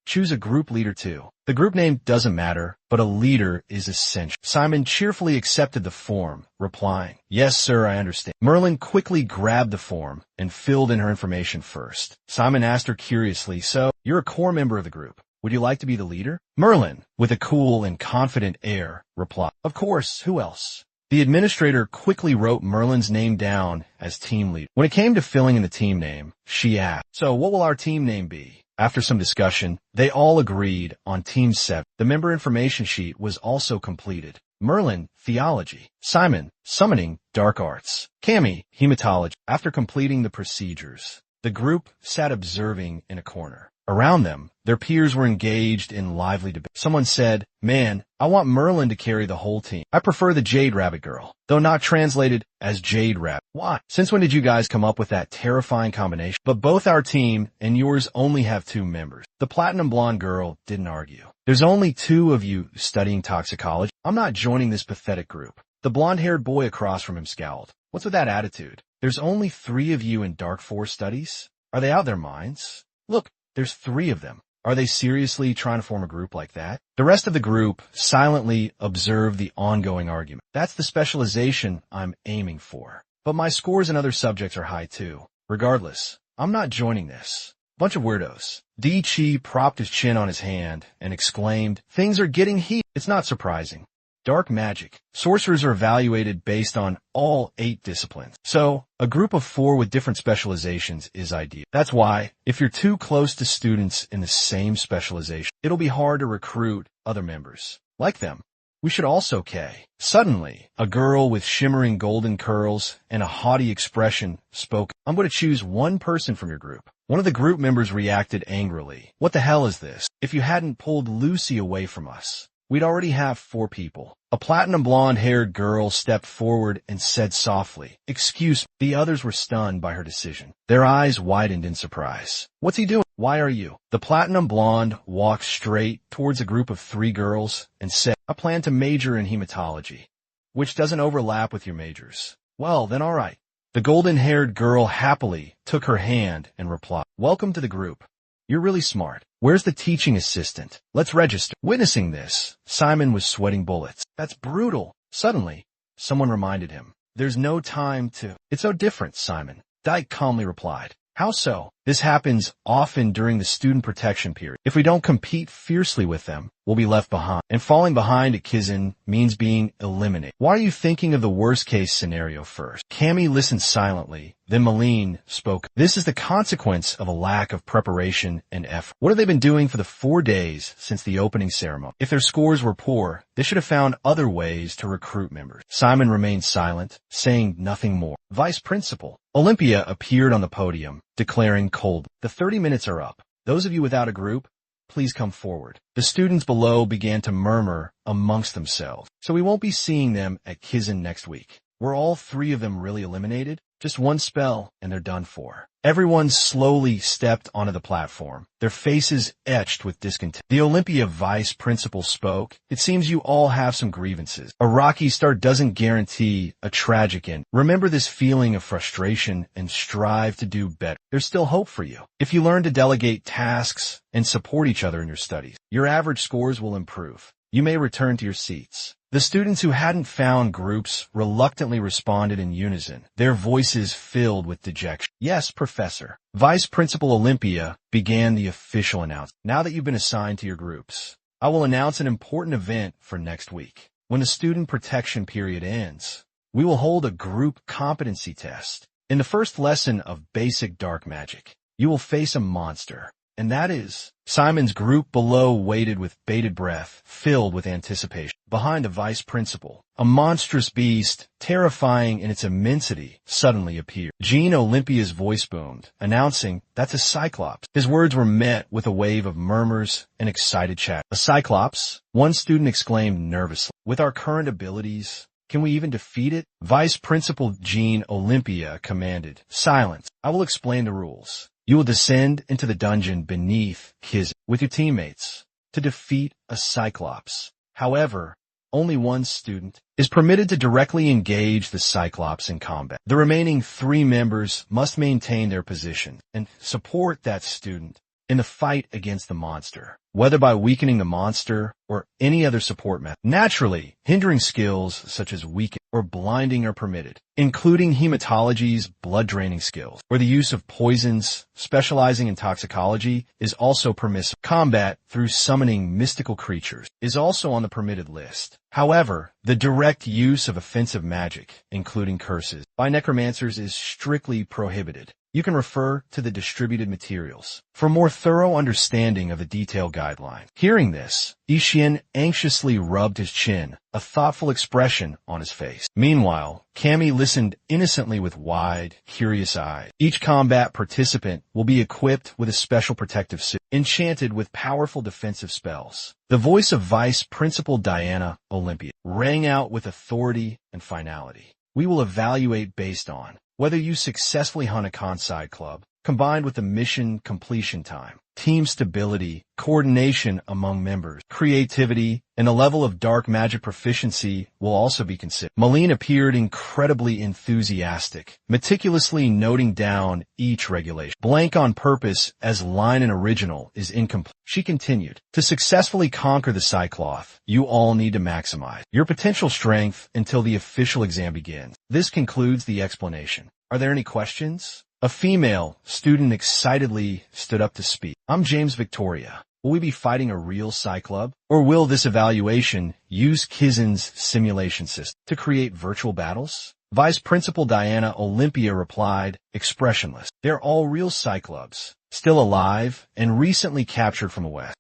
Choose a group leader too. The group name doesn't matter, but a leader is essential. Simon cheerfully accepted the form, replying, Yes, sir, I understand. Merlin quickly grabbed the form and filled in her information first. Simon asked her curiously, So, you're a core member of the group. Would you like to be the leader? Merlin, with a cool and confident air, replied, Of course, who else? The administrator quickly wrote Merlin's name down as team leader. When it came to filling in the team name, she asked, So what will our team name be? After some discussion, they all agreed on Team 7. The member information sheet was also completed. Merlin, Theology. Simon, Summoning, Dark Arts. Cammy, Hematology. After completing the procedures, the group sat observing in a corner. Around them, their peers were engaged in lively debate. Someone said, Man, I want Merlin to carry the whole team. I prefer the Jade Rabbit Girl, though not translated as Jade Rabbit. Why? Since when did you guys come up with that terrifying combination? But both our team and yours only have 2 members. The Platinum Blonde Girl didn't argue. There's only 2 of you studying toxicology. I'm not joining this pathetic group. The blonde-haired boy across from him scowled. What's with that attitude? There's only 3 of you in Dark Force studies? Are they out of their minds? Look, there's 3 of them. Are they seriously trying to form a group like that? The rest of the group silently observed the ongoing argument. That's the specialization I'm aiming for. But my scores in other subjects are high too. Regardless, I'm not joining this. Bunch of weirdos. Di Chi propped his chin on his hand and exclaimed, Things are getting heated. It's not surprising. Dark magic. Sorcerers are evaluated based on all 8 disciplines. So, a group of 4 with different specializations is ideal. That's why, if you're too close to students in the same specialization, it'll be hard to recruit other members. Like them. We should also K. Suddenly, a girl with shimmering golden curls and a haughty expression spoke. I'm going to choose one person from your group. One of the group members reacted angrily. What the hell is this? If you hadn't pulled Lucy away from us, we'd already have 4 people. A platinum blonde-haired girl stepped forward and said softly, Excuse me. The others were stunned by her decision. Their eyes widened in surprise. What's he doing? Why are you? The platinum blonde walked straight towards a group of 3 girls and said, I plan to major in hematology, which doesn't overlap with your majors. Well, then all right. The golden-haired girl happily took her hand and replied, Welcome to the group. You're really smart. Where's the teaching assistant? Let's register. Witnessing this, Simon was sweating bullets. That's brutal. Suddenly, someone reminded him. There's no time to... It's so different, Simon. Dyke calmly replied. How so? This happens often during the student protection period. If we don't compete fiercely with them, we'll be left behind. And falling behind at Kizin means being eliminated. Why are you thinking of the worst-case scenario first? Cammy listened silently. Then Malene spoke. This is the consequence of a lack of preparation and effort. What have they been doing for the 4 days since the opening ceremony? If their scores were poor, they should have found other ways to recruit members. Simon remained silent, saying nothing more. Vice Principal Olympia appeared on the podium, declaring coldly, The 30 minutes are up. Those of you without a group, please come forward. The students below began to murmur amongst themselves. So we won't be seeing them at Kizin next week. Were all 3 of them really eliminated? Just one spell, and they're done for. Everyone slowly stepped onto the platform, their faces etched with discontent. The Olympia vice principal spoke. It seems you all have some grievances. A rocky start doesn't guarantee a tragic end. Remember this feeling of frustration and strive to do better. There's still hope for you. If you learn to delegate tasks and support each other in your studies, your average scores will improve. You may return to your seats. The students who hadn't found groups reluctantly responded in unison, their voices filled with dejection. Yes, Professor. Vice Principal Olympia began the official announcement. Now that you've been assigned to your groups, I will announce an important event for next week. When the student protection period ends, we will hold a group competency test. In the first lesson of basic dark magic, you will face a monster. And that is, Simon's group below waited with bated breath, filled with anticipation. Behind the vice principal, a monstrous beast, terrifying in its immensity, suddenly appeared. Jean Olympia's voice boomed, announcing, That's a cyclops. His words were met with a wave of murmurs and excited chat. A cyclops? One student exclaimed nervously. With our current abilities, can we even defeat it? Vice Principal Jean Olympia commanded. Silence. I will explain the rules. You will descend into the dungeon beneath Kizin with your teammates to defeat a cyclops. However, only one student is permitted to directly engage the Cyclops in combat. The remaining 3 members must maintain their position and support that student in the fight against the monster, whether by weakening the monster or any other support method. Naturally, hindering skills such as weakening or blinding are permitted, including hematology's blood-draining skills, or the use of poisons specializing in toxicology is also permissible. Combat through summoning mystical creatures is also on the permitted list. However, the direct use of offensive magic, including curses, by necromancers is strictly prohibited. You can refer to the distributed materials for more thorough understanding of the detailed guideline. Hearing this, Isshin anxiously rubbed his chin, a thoughtful expression on his face. Meanwhile, Cammy listened innocently with wide, curious eyes. Each combat participant will be equipped with a special protective suit, enchanted with powerful defensive spells. The voice of Vice Principal Diana Olympia rang out with authority and finality. We will evaluate based on whether you successfully hunt a Kansai club, combined with the mission completion time, team stability, coordination among members, creativity, and a level of dark magic proficiency will also be considered. Malene appeared incredibly enthusiastic, meticulously noting down each regulation. Blank on purpose as line and original is incomplete. She continued, to successfully conquer the Cyclops, you all need to maximize your potential strength until the official exam begins. This concludes the explanation. Are there any questions? A female student excitedly stood up to speak. I'm James Victoria. Will we be fighting a real Cyclops? Or will this evaluation use Kizen's simulation system to create virtual battles? Vice Principal Diana Olympia replied, expressionless. They're all real Cyclops, still alive and recently captured from the West.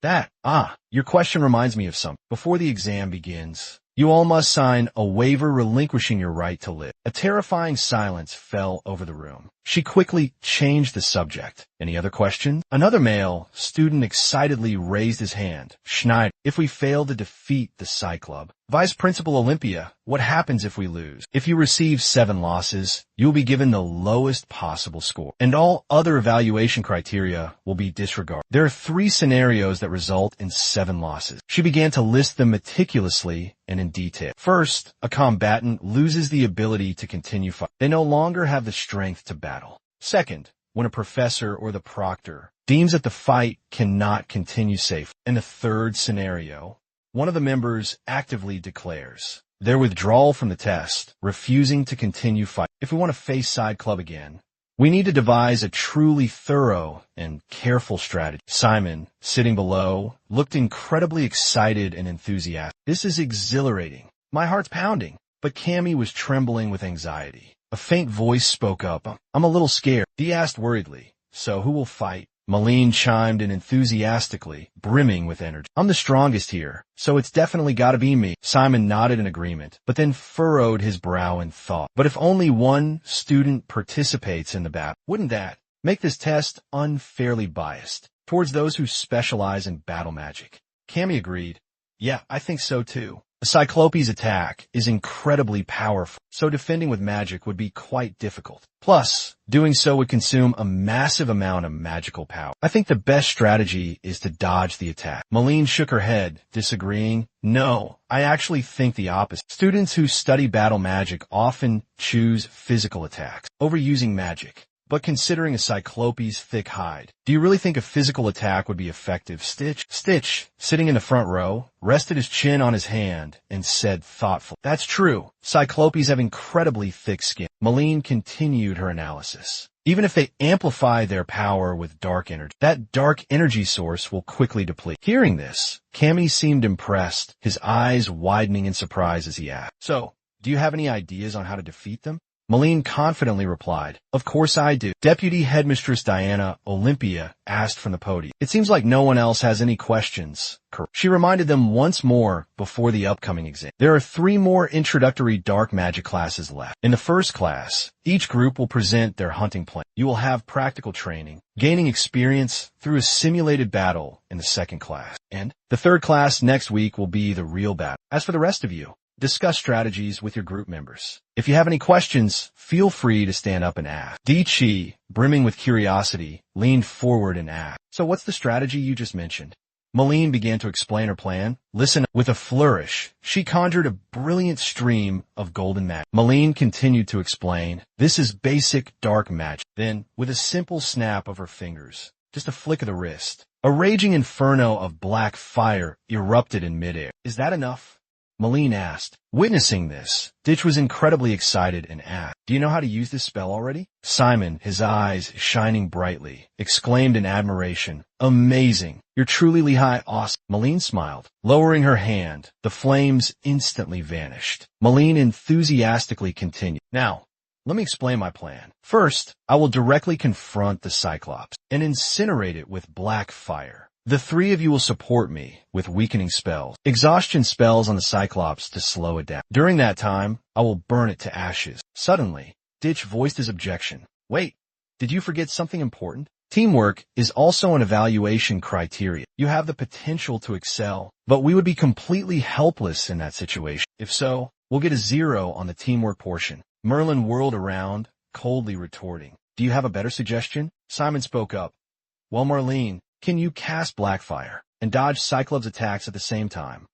Your question reminds me of something. Before the exam begins, you all must sign a waiver relinquishing your right to live. A terrifying silence fell over the room. She quickly changed the subject. Any other questions? Another male student excitedly raised his hand. Schneider, if we fail to defeat the Cyclops. Vice Principal Olympia, what happens if we lose? If you receive 7 losses, you will be given the lowest possible score, and all other evaluation criteria will be disregarded. There are 3 scenarios that result in 7 losses. She began to list them meticulously and in detail. First, a combatant loses the ability to continue fighting. They no longer have the strength to battle. Second, when a professor or the proctor deems that the fight cannot continue safely. In the third scenario, one of the members actively declares their withdrawal from the test, refusing to continue fighting. If we want to face Side Club again, we need to devise a truly thorough and careful strategy. Simon, sitting below, looked incredibly excited and enthusiastic. This is exhilarating. My heart's pounding. But Cammy was trembling with anxiety. A faint voice spoke up. I'm a little scared. Dee asked worriedly. So who will fight? Malene chimed in enthusiastically, brimming with energy. I'm the strongest here, so it's definitely gotta be me. Simon nodded in agreement, but then furrowed his brow in thought. But if only one student participates in the battle, wouldn't that make this test unfairly biased towards those who specialize in battle magic? Cammy agreed. Yeah, I think so too. A Cyclops attack is incredibly powerful, so defending with magic would be quite difficult. Plus, doing so would consume a massive amount of magical power. I think the best strategy is to dodge the attack. Malene shook her head, disagreeing. No, I actually think the opposite. Students who study battle magic often choose physical attacks over using magic. But considering a Cyclops' thick hide, do you really think a physical attack would be effective? Stitch, sitting in the front row, rested his chin on his hand and said thoughtfully, that's true. Cyclops have incredibly thick skin. Malene continued her analysis. Even if they amplify their power with dark energy, that dark energy source will quickly deplete. Hearing this, Cammy seemed impressed, his eyes widening in surprise as he asked, so, do you have any ideas on how to defeat them? Malene confidently replied, of course I do. Deputy Headmistress Diana Olympia asked from the podium. It seems like no one else has any questions. She reminded them once more before the upcoming exam. There are 3 more introductory dark magic classes left. In the first class, each group will present their hunting plan. You will have practical training, gaining experience through a simulated battle in the second class. And the third class next week will be the real battle. As for the rest of you, discuss strategies with your group members. If you have any questions, feel free to stand up and ask. Chi, brimming with curiosity, leaned forward and asked, so what's the strategy you just mentioned? Malene began to explain her plan. Listen, with a flourish, she conjured a brilliant stream of golden magic. Malene continued to explain, this is basic dark magic. Then, with a simple snap of her fingers, just a flick of the wrist, a raging inferno of black fire erupted in midair. Is that enough? Malene asked. Witnessing this, Ditch was incredibly excited and asked, do you know how to use this spell already? Simon, his eyes shining brightly, exclaimed in admiration, amazing. You're truly Lehigh awesome. Malene smiled. Lowering her hand, the flames instantly vanished. Malene enthusiastically continued. Now, let me explain my plan. First, I will directly confront the Cyclops and incinerate it with black fire. The three of you will support me with weakening spells, exhaustion spells on the Cyclops to slow it down. During that time, I will burn it to ashes. Suddenly, Ditch voiced his objection. Wait, did you forget something important? Teamwork is also an evaluation criteria. You have the potential to excel, but we would be completely helpless in that situation. If so, we'll get a 0 on the teamwork portion. Merlin whirled around, coldly retorting. Do you have a better suggestion? Simon spoke up. Well, Marlene, can you cast Blackfire and dodge Cyclops' attacks at the same time?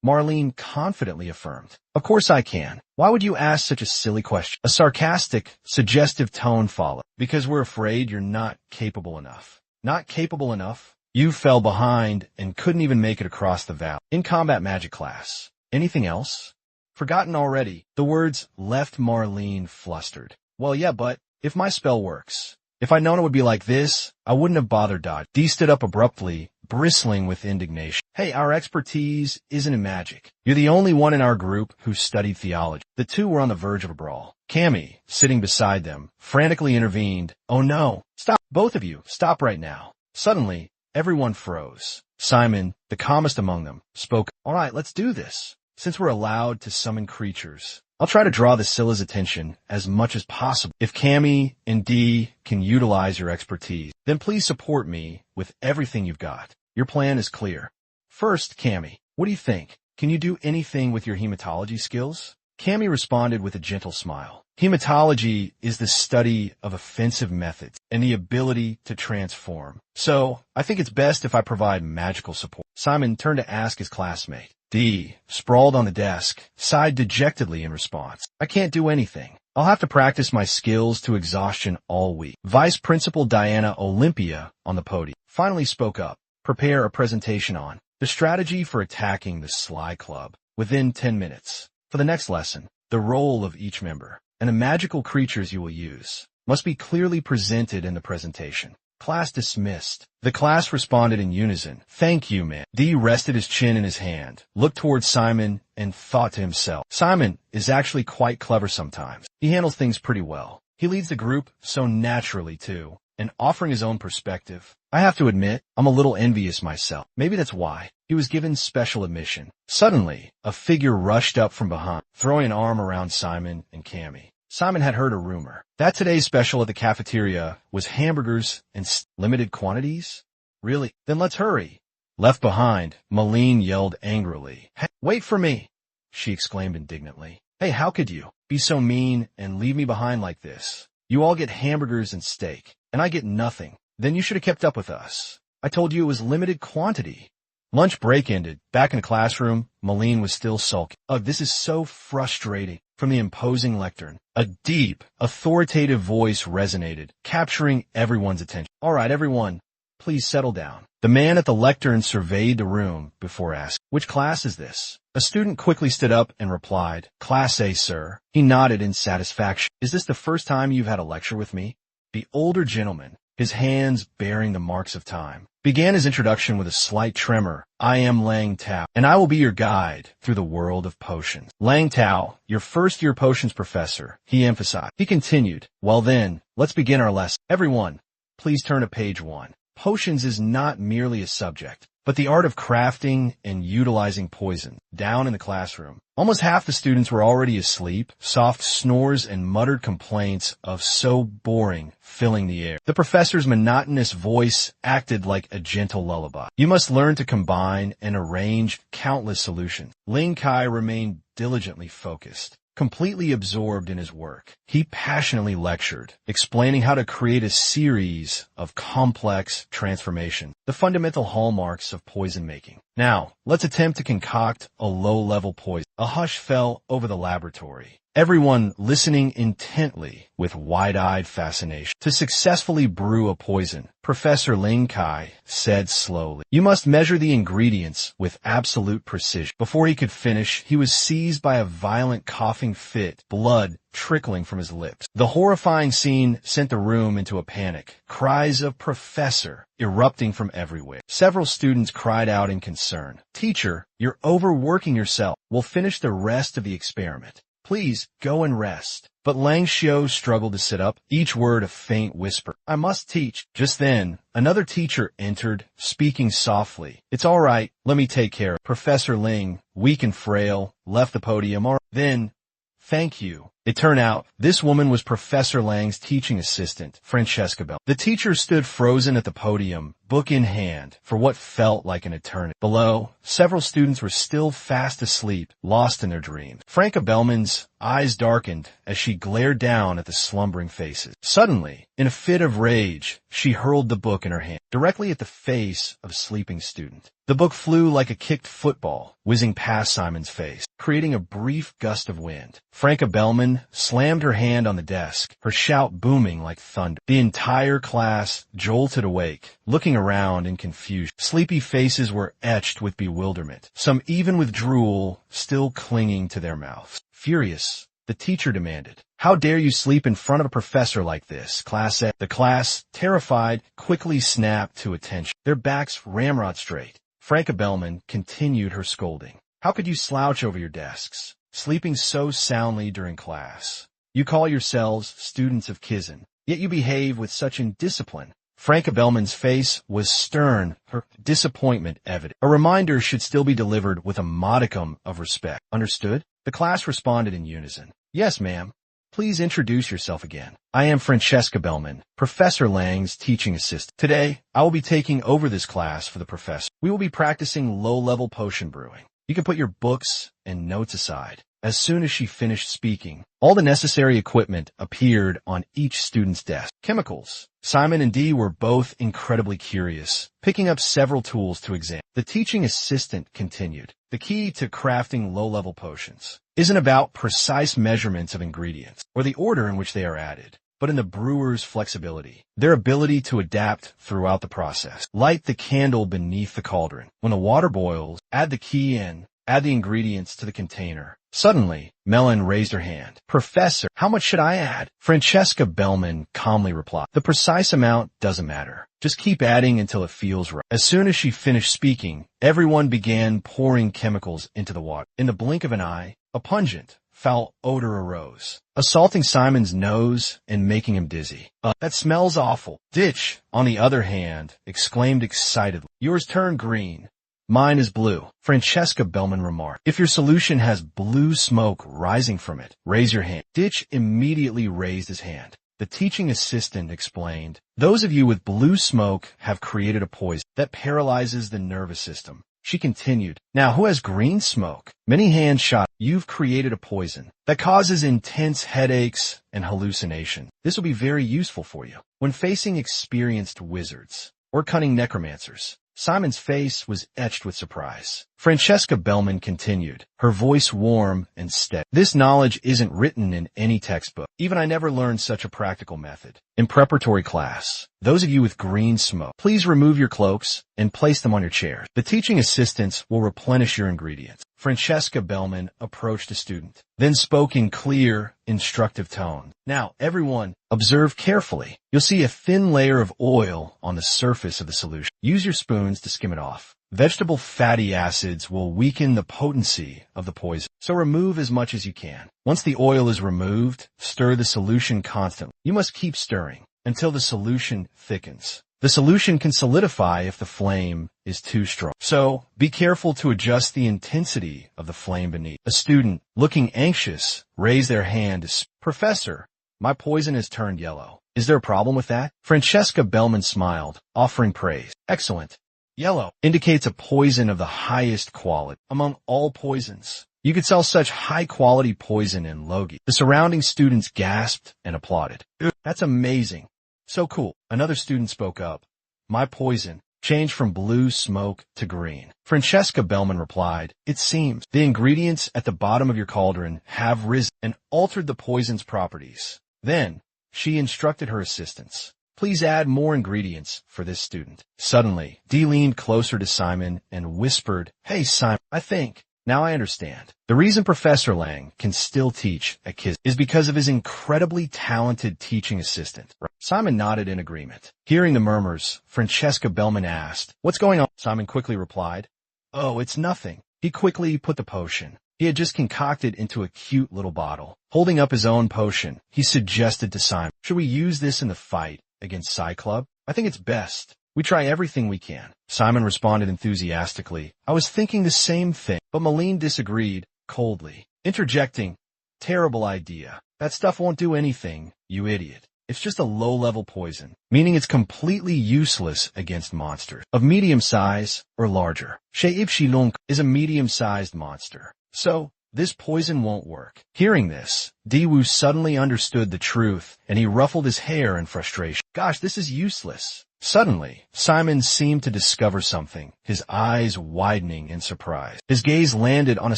Marlene confidently affirmed. Of course I can. Why would you ask such a silly question? A sarcastic, suggestive tone followed. Because we're afraid you're not capable enough. Not capable enough? You fell behind and couldn't even make it across the valley. In combat magic class. Anything else? Forgotten already. The words left Marlene flustered. Well, yeah, but if my spell works, if I'd known it would be like this, I wouldn't have bothered dodging. Dee stood up abruptly, bristling with indignation. Hey, our expertise isn't in magic. You're the only one in our group who studied theology. The two were on the verge of a brawl. Cammy, sitting beside them, frantically intervened. Oh no, stop, both of you, stop right now. Suddenly, everyone froze. Simon, the calmest among them, spoke. All right, let's do this. Since we're allowed to summon creatures, I'll try to draw the Scylla's attention as much as possible. If Cammy and Dee can utilize your expertise, then please support me with everything you've got. Your plan is clear. First, Cammy, what do you think? Can you do anything with your hematology skills? Cammy responded with a gentle smile. Hematology is the study of offensive methods and the ability to transform. So, I think it's best if I provide magical support. Simon turned to ask his classmate. Dee, sprawled on the desk, sighed dejectedly in response. I can't do anything. I'll have to practice my skills to exhaustion all week. Vice Principal Diana Olympia on the podium finally spoke up. Prepare a presentation on the strategy for attacking the Sly Club within 10 minutes. For the next lesson, the role of each member and the magical creatures you will use must be clearly presented in the presentation. Class dismissed. The class responded in unison. Thank you, man. Dee rested his chin in his hand, looked towards Simon, and thought to himself. Simon is actually quite clever sometimes. He handles things pretty well. He leads the group so naturally, too, and offering his own perspective. I have to admit, I'm a little envious myself. Maybe that's why. He was given special admission. Suddenly, a figure rushed up from behind, throwing an arm around Simon and Cammy. Simon had heard a rumor that today's special at the cafeteria was hamburgers in limited quantities. Really? Then let's hurry. Left behind, Malene yelled angrily. Hey, wait for me, she exclaimed indignantly. Hey, how could you be so mean and leave me behind like this? You all get hamburgers and steak, and I get nothing. Then you should have kept up with us. I told you it was limited quantity. Lunch break ended. Back in the classroom, Malene was still sulking. Oh, this is so frustrating. From the imposing lectern, a deep, authoritative voice resonated, capturing everyone's attention. All right, everyone, please settle down. The man at the lectern surveyed the room before asking, which class is this? A student quickly stood up and replied, Class A, sir. He nodded in satisfaction. Is this the first time you've had a lecture with me? The older gentleman, his hands bearing the marks of time, began his introduction with a slight tremor. I am Lang Tao, and I will be your guide through the world of potions. Lang Tao, your first-year potions professor, he emphasized. He continued, well then, let's begin our lesson. Everyone, please turn to page 1. Potions is not merely a subject, but the art of crafting and utilizing poison. Down in the classroom, almost half the students were already asleep, soft snores and muttered complaints of so boring filling the air. The professor's monotonous voice acted like a gentle lullaby. You must learn to combine and arrange countless solutions. Ling Kai remained diligently focused, Completely absorbed in his work, he passionately lectured, explaining how to create a series of complex transformations, the fundamental hallmarks of poison making. Now, let's attempt to concoct a low-level poison. A hush fell over the laboratory, everyone listening intently with wide-eyed fascination. To successfully brew a poison, Professor Ling Kai said slowly, "You must measure the ingredients with absolute precision." Before he could finish, he was seized by a violent coughing fit, blood trickling from his lips. The horrifying scene sent the room into a panic, cries of "Professor" erupting from everywhere. Several students cried out in concern, "Teacher, you're overworking yourself. We'll finish the rest of the experiment. Please go and rest." But Lang Xiu struggled to sit up, each word a faint whisper. "I must teach." Just then, another teacher entered, speaking softly. "It's all right. Let me take care of it." Professor Ling, weak and frail, left the podium. Then, "Thank you." It turned out, this woman was Professor Lang's teaching assistant, Francesca Bell. The teacher stood frozen at the podium, book in hand, for what felt like an eternity. Below, several students were still fast asleep, lost in their dreams. Franca Bellman's eyes darkened as she glared down at the slumbering faces. Suddenly, in a fit of rage, she hurled the book in her hand, directly at the face of a sleeping student. The book flew like a kicked football, whizzing past Simon's face, creating a brief gust of wind. Franca Bellman slammed her hand on the desk, her shout booming like thunder. The entire class jolted awake, looking around in confusion. Sleepy faces were etched with bewilderment, some even with drool still clinging to their mouths. Furious, the teacher demanded, "How dare you sleep in front of a professor like this?" The class, terrified, quickly snapped to attention, their backs ramrod straight. Franca Bellman continued her scolding. "How could you slouch over your desks, sleeping so soundly during class? You call yourselves students of Kizan, yet you behave with such indiscipline." Franca Bellman's face was stern, her disappointment evident. "A reminder should still be delivered with a modicum of respect. Understood?" The class responded in unison. "Yes, ma'am. Please introduce yourself again." "I am Francesca Bellman, Professor Lang's teaching assistant. Today, I will be taking over this class for the professor. We will be practicing low-level potion brewing. You can put your books and notes aside." As soon as she finished speaking, all the necessary equipment appeared on each student's desk. Chemicals. Simon and Dee were both incredibly curious, picking up several tools to examine. The teaching assistant continued. "The key to crafting low-level potions isn't about precise measurements of ingredients or the order in which they are added, but in the brewer's flexibility, their ability to adapt throughout the process. Light the candle beneath the cauldron. When the water boils, add the key in, add the ingredients to the container." Suddenly, Mellon raised her hand. "Professor, how much should I add?" Francesca Bellman calmly replied, "The precise amount doesn't matter. Just keep adding until it feels right." As soon as she finished speaking, everyone began pouring chemicals into the water. In the blink of an eye, a pungent, foul odor arose, assaulting Simon's nose and making him dizzy. That smells awful." Ditch, on the other hand, exclaimed excitedly, "Yours turned green. Mine is blue." Francesca Bellman remarked, "If your solution has blue smoke rising from it, raise your hand." Ditch immediately raised his hand. The teaching assistant explained, "Those of you with blue smoke have created a poison that paralyzes the nervous system." She continued, "Now who has green smoke?" Many hands shot. "You've created a poison that causes intense headaches and hallucination. This will be very useful for you when facing experienced wizards or cunning necromancers." Simon's face was etched with surprise. Francesca Bellman continued, her voice warm and steady. "This knowledge isn't written in any textbook. Even I never learned such a practical method. In preparatory class, those of you with green smoke, please remove your cloaks and place them on your chairs. The teaching assistants will replenish your ingredients." Francesca Bellman approached a student, then spoke in clear, instructive tone. "Now, everyone, observe carefully. You'll see a thin layer of oil on the surface of the solution. Use your spoons to skim it off. Vegetable fatty acids will weaken the potency of the poison, so remove as much as you can. Once the oil is removed, stir the solution constantly. You must keep stirring until the solution thickens. The solution can solidify if the flame is too strong, so be careful to adjust the intensity of the flame beneath." A student, looking anxious, raised their hand to speak. "Professor, my poison has turned yellow. Is there a problem with that?" Francesca Bellman smiled, offering praise. "Excellent. Yellow indicates a poison of the highest quality. Among all poisons, You could sell such high-quality poison in Logi. The surrounding students gasped and applauded. That's amazing. So cool. Another student spoke up. My poison changed from blue smoke to green. Francesca Bellman replied, it seems the ingredients at the bottom of your cauldron have risen and altered the poison's properties. Then, she instructed her assistants. Please add more ingredients for this student. Suddenly, Dee leaned closer to Simon and whispered, Hey Simon, I think. Now I understand. The reason Professor Lang can still teach at KISS is because of his incredibly talented teaching assistant. Simon nodded in agreement. Hearing the murmurs, Francesca Bellman asked, What's going on? Simon quickly replied, Oh, it's nothing. He quickly put the potion he had just concocted into a cute little bottle. Holding up his own potion, he suggested to Simon, Should we use this in the fight against Cyclub? I think it's best. We try everything we can. Simon responded enthusiastically. I was thinking the same thing, but Malene disagreed, coldly, interjecting, Terrible idea. That stuff won't do anything, you idiot. It's just a low-level poison, meaning it's completely useless against monsters of medium size or larger. Sheipshilunk is a medium-sized monster, so this poison won't work. Hearing this, Diwu suddenly understood the truth, and he ruffled his hair in frustration. Gosh, this is useless. Suddenly, Simon seemed to discover something, his eyes widening in surprise. His gaze landed on a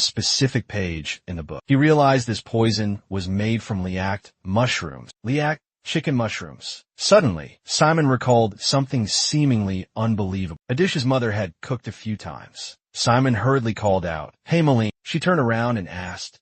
specific page in the book. He realized this poison was made from liact mushrooms. Liact chicken mushrooms. Suddenly, Simon recalled something seemingly unbelievable. A dish his mother had cooked a few times. Simon hurriedly called out, Hey Malene. She turned around and asked,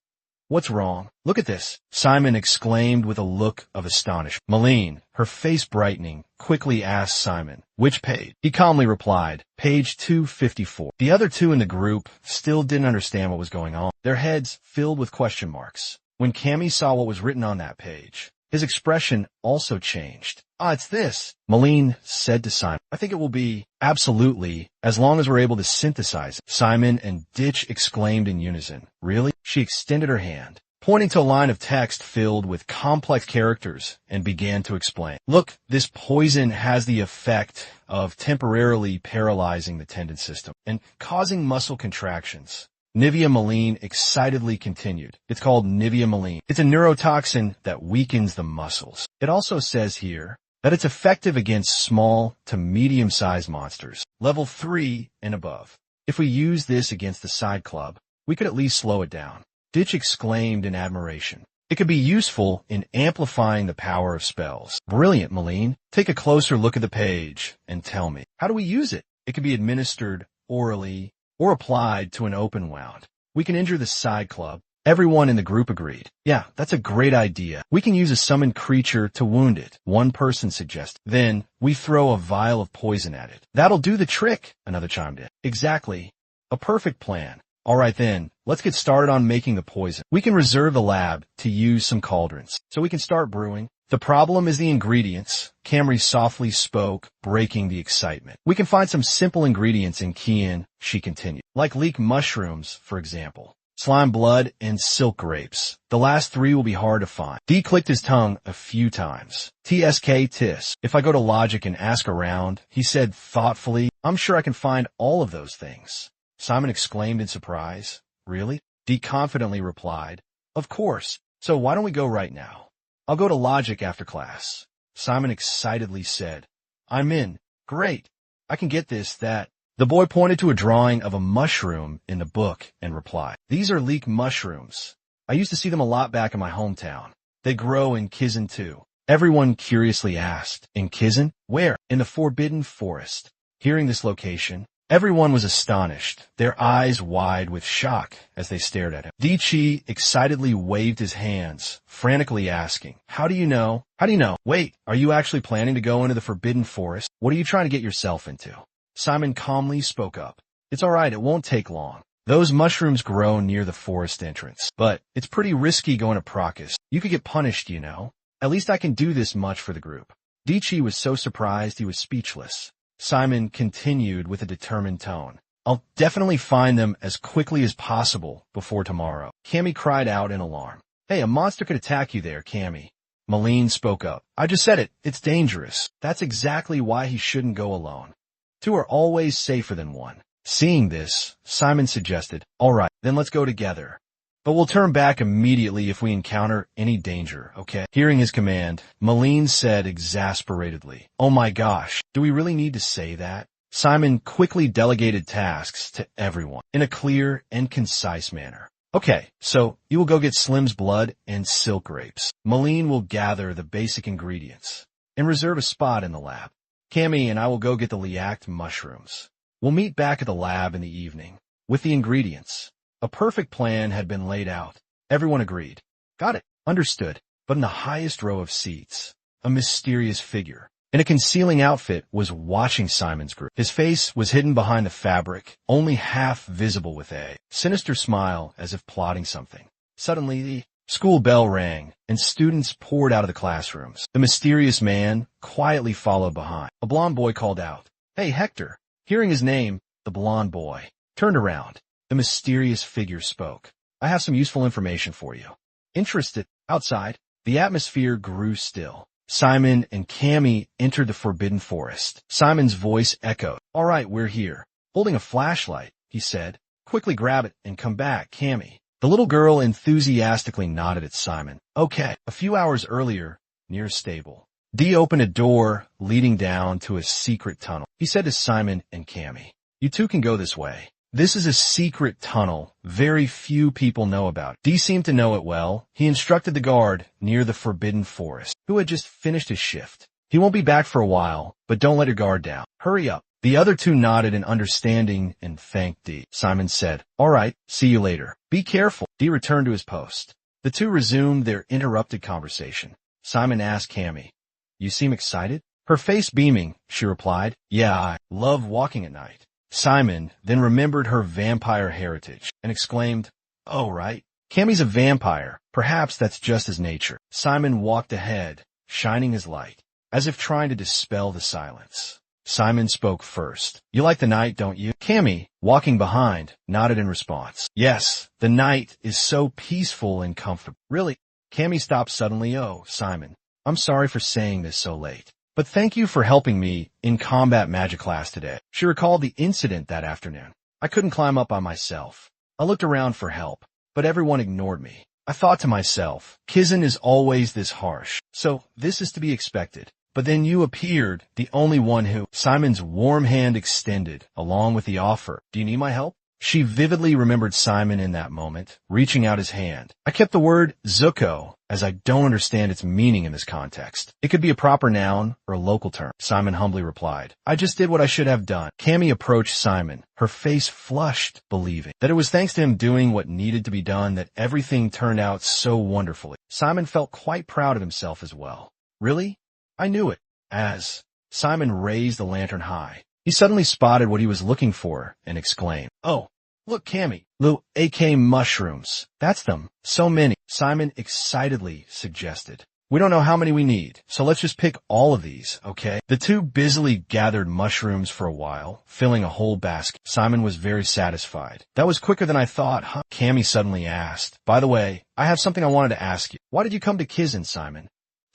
What's wrong? Look at this, Simon exclaimed with a look of astonishment. Malene, her face brightening, quickly asked Simon, Which page? He calmly replied, Page 254. The other two in the group still didn't understand what was going on, their heads filled with question marks. When Cammy saw what was written on that page, his expression also changed. It's this, Malene said to Simon. I think it will be, absolutely, as long as we're able to synthesize it. Simon and Ditch exclaimed in unison. Really? She extended her hand, pointing to a line of text filled with complex characters, and began to explain. Look, this poison has the effect of temporarily paralyzing the tendon system and causing muscle contractions. Nivea Malene excitedly continued. It's called Nivea Malene. It's a neurotoxin that weakens the muscles. It also says here that it's effective against small to medium-sized monsters, level 3 and above. If we use this against the side club, we could at least slow it down. Ditch exclaimed in admiration. It could be useful in amplifying the power of spells. Brilliant, Malene. Take a closer look at the page and tell me. How do we use it? It can be administered orally or applied to an open wound. We can injure the side club. Everyone in the group agreed. Yeah, that's a great idea. We can use a summoned creature to wound it, one person suggested. Then, we throw a vial of poison at it. That'll do the trick, another chimed in. Exactly. A perfect plan. Alright then, let's get started on making the poison. We can reserve the lab to use some cauldrons, so we can start brewing. The problem is the ingredients, Camry softly spoke, breaking the excitement. We can find some simple ingredients in Kian, she continued, like leek mushrooms, for example, slime blood, and silk grapes. The last three will be hard to find. D clicked his tongue a few times. Tis. If I go to Logic and ask around, he said thoughtfully, I'm sure I can find all of those things. Simon exclaimed in surprise. Really? D confidently replied, Of course. So why don't we go right now? I'll go to Logic after class. Simon excitedly said, I'm in. Great. I can get this, that. The boy pointed to a drawing of a mushroom in the book and replied, These are leek mushrooms. I used to see them a lot back in my hometown. They grow in Kizan too. Everyone curiously asked, In Kizan? Where? In the Forbidden Forest. Hearing this location, everyone was astonished, their eyes wide with shock as they stared at him. Dichi excitedly waved his hands, frantically asking, How do you know? How do you know? Wait, are you actually planning to go into the Forbidden Forest? What are you trying to get yourself into? Simon calmly spoke up. It's alright, it won't take long. Those mushrooms grow near the forest entrance, but it's pretty risky going to Procus. You could get punished, you know. At least I can do this much for the group. Dichi was so surprised he was speechless. Simon continued with a determined tone. I'll definitely find them as quickly as possible before tomorrow. Cammy cried out in alarm. Hey, a monster could attack you there, Cammy. Malene spoke up. I just said it. It's dangerous. That's exactly why he shouldn't go alone. Two are always safer than one. Seeing this, Simon suggested, All right, then let's go together. but we'll turn back immediately if we encounter any danger, okay? Hearing his command, Malene said exasperatedly, "Oh my gosh, do we really need to say that?" Simon quickly delegated tasks to everyone in a clear and concise manner. "Okay, so you will go get Slim's blood and silk grapes. Malene will gather the basic ingredients and reserve a spot in the lab. Cammy and I will go get the liact mushrooms. We'll meet back at the lab in the evening with the ingredients." A perfect plan had been laid out. Everyone agreed. "Got it. Understood." But in the highest row of seats, a mysterious figure in a concealing outfit was watching Simon's group. His face was hidden behind the fabric, only half visible with a sinister smile as if plotting something. Suddenly, the school bell rang, and students poured out of the classrooms. The mysterious man quietly followed behind. A blond boy called out, "Hey, Hector." Hearing his name, the blond boy turned around. The mysterious figure spoke. "I have some useful information for you." Interested? Outside, the atmosphere grew still. Simon and Cammy entered the forbidden forest. Simon's voice echoed. "All right, we're here." "Holding a flashlight," he said. "Quickly grab it and come back, Cammy." The little girl enthusiastically nodded at Simon. "Okay." A few hours earlier, near a stable, Dee opened a door leading down to a secret tunnel. He said to Simon and Cammy, "You two can go this way. This is a secret tunnel very few people know about." Dee seemed to know it well. He instructed the guard near the forbidden forest, who had just finished his shift. "He won't be back for a while, but don't let your guard down. Hurry up." The other two nodded in understanding and thanked Dee. Simon said, "All right, see you later. Be careful." Dee returned to his post. The two resumed their interrupted conversation. Simon asked Cammy, "You seem excited?" Her face beaming, she replied, "Yeah, I love walking at night." Simon then remembered her vampire heritage and exclaimed, "Oh, right. Cammy's a vampire. Perhaps that's just his nature." Simon walked ahead, shining his light, as if trying to dispel the silence. Simon spoke first. "You like the night, don't you?" Cammy, walking behind, nodded in response. "Yes, the night is so peaceful and comfortable." "Really?" Cammy stopped suddenly. "Oh, Simon, I'm sorry for saying this so late, but thank you for helping me in combat magic class today." She recalled the incident that afternoon. "I couldn't climb up by myself. I looked around for help, but everyone ignored me. I thought to myself, Kizan is always this harsh, so this is to be expected. But then you appeared, the only one who—" Simon's warm hand extended, along with the offer. "Do you need my help?" She vividly remembered Simon in that moment, reaching out his hand. "I kept the word Zuko, as I don't understand its meaning in this context. It could be a proper noun or a local term." Simon humbly replied, "I just did what I should have done." Cammy approached Simon, her face flushed, believing that it was thanks to him doing what needed to be done that everything turned out so wonderfully. Simon felt quite proud of himself as well. "Really? I knew it." As Simon raised the lantern high, he suddenly spotted what he was looking for and exclaimed, "Oh, look, Cammy, little AK mushrooms. That's them. So many." Simon excitedly suggested, "We don't know how many we need, so let's just pick all of these, okay?" The two busily gathered mushrooms for a while, filling a whole basket. Simon was very satisfied. "That was quicker than I thought, huh?" Cammy suddenly asked, "By the way, I have something I wanted to ask you. Why did you come to Kizan, Simon?"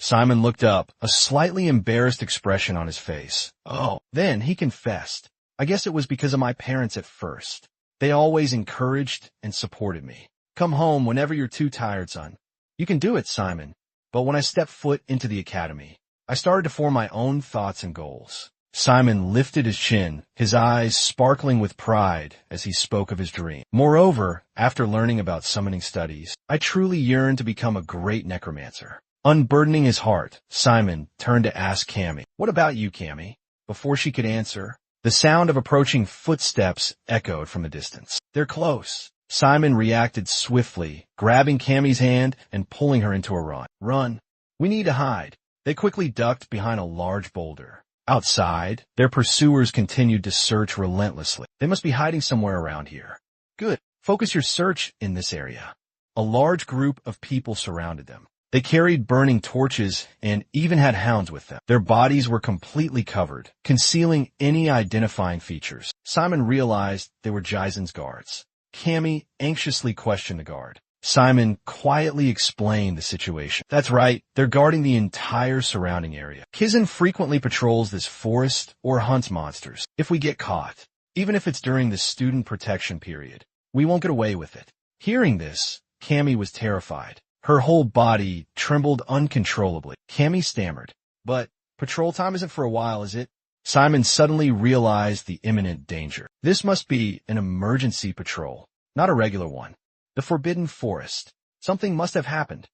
Simon looked up, a slightly embarrassed expression on his face. "Oh." Then he confessed, "I guess it was because of my parents at first. They always encouraged and supported me. Come home whenever you're too tired, son. You can do it, Simon." But when I stepped foot into the academy, I started to form my own thoughts and goals. Simon lifted his chin, his eyes sparkling with pride as he spoke of his dream. "Moreover, after learning about summoning studies, I truly yearn to become a great necromancer." Unburdening his heart, Simon turned to ask Cammy, "What about you, Cammy?" Before she could answer, the sound of approaching footsteps echoed from the distance. "They're close." Simon reacted swiftly, grabbing Cammy's hand and pulling her into a run. "Run. We need to hide." They quickly ducked behind a large boulder. Outside, their pursuers continued to search relentlessly. "They must be hiding somewhere around here." "Good. Focus your search in this area." A large group of people surrounded them. They carried burning torches and even had hounds with them. Their bodies were completely covered, concealing any identifying features. Simon realized they were Jaisen's guards. Cammy anxiously questioned the guard. Simon quietly explained the situation. "That's right, they're guarding the entire surrounding area. Kizan frequently patrols this forest or hunts monsters. If we get caught, even if it's during the student protection period, we won't get away with it." Hearing this, Cammy was terrified. Her whole body trembled uncontrollably. Cammy stammered. But patrol time isn't for a while, is it? Simon suddenly realized the imminent danger. This must be an emergency patrol, not a regular one. The Forbidden Forest. Something must have happened.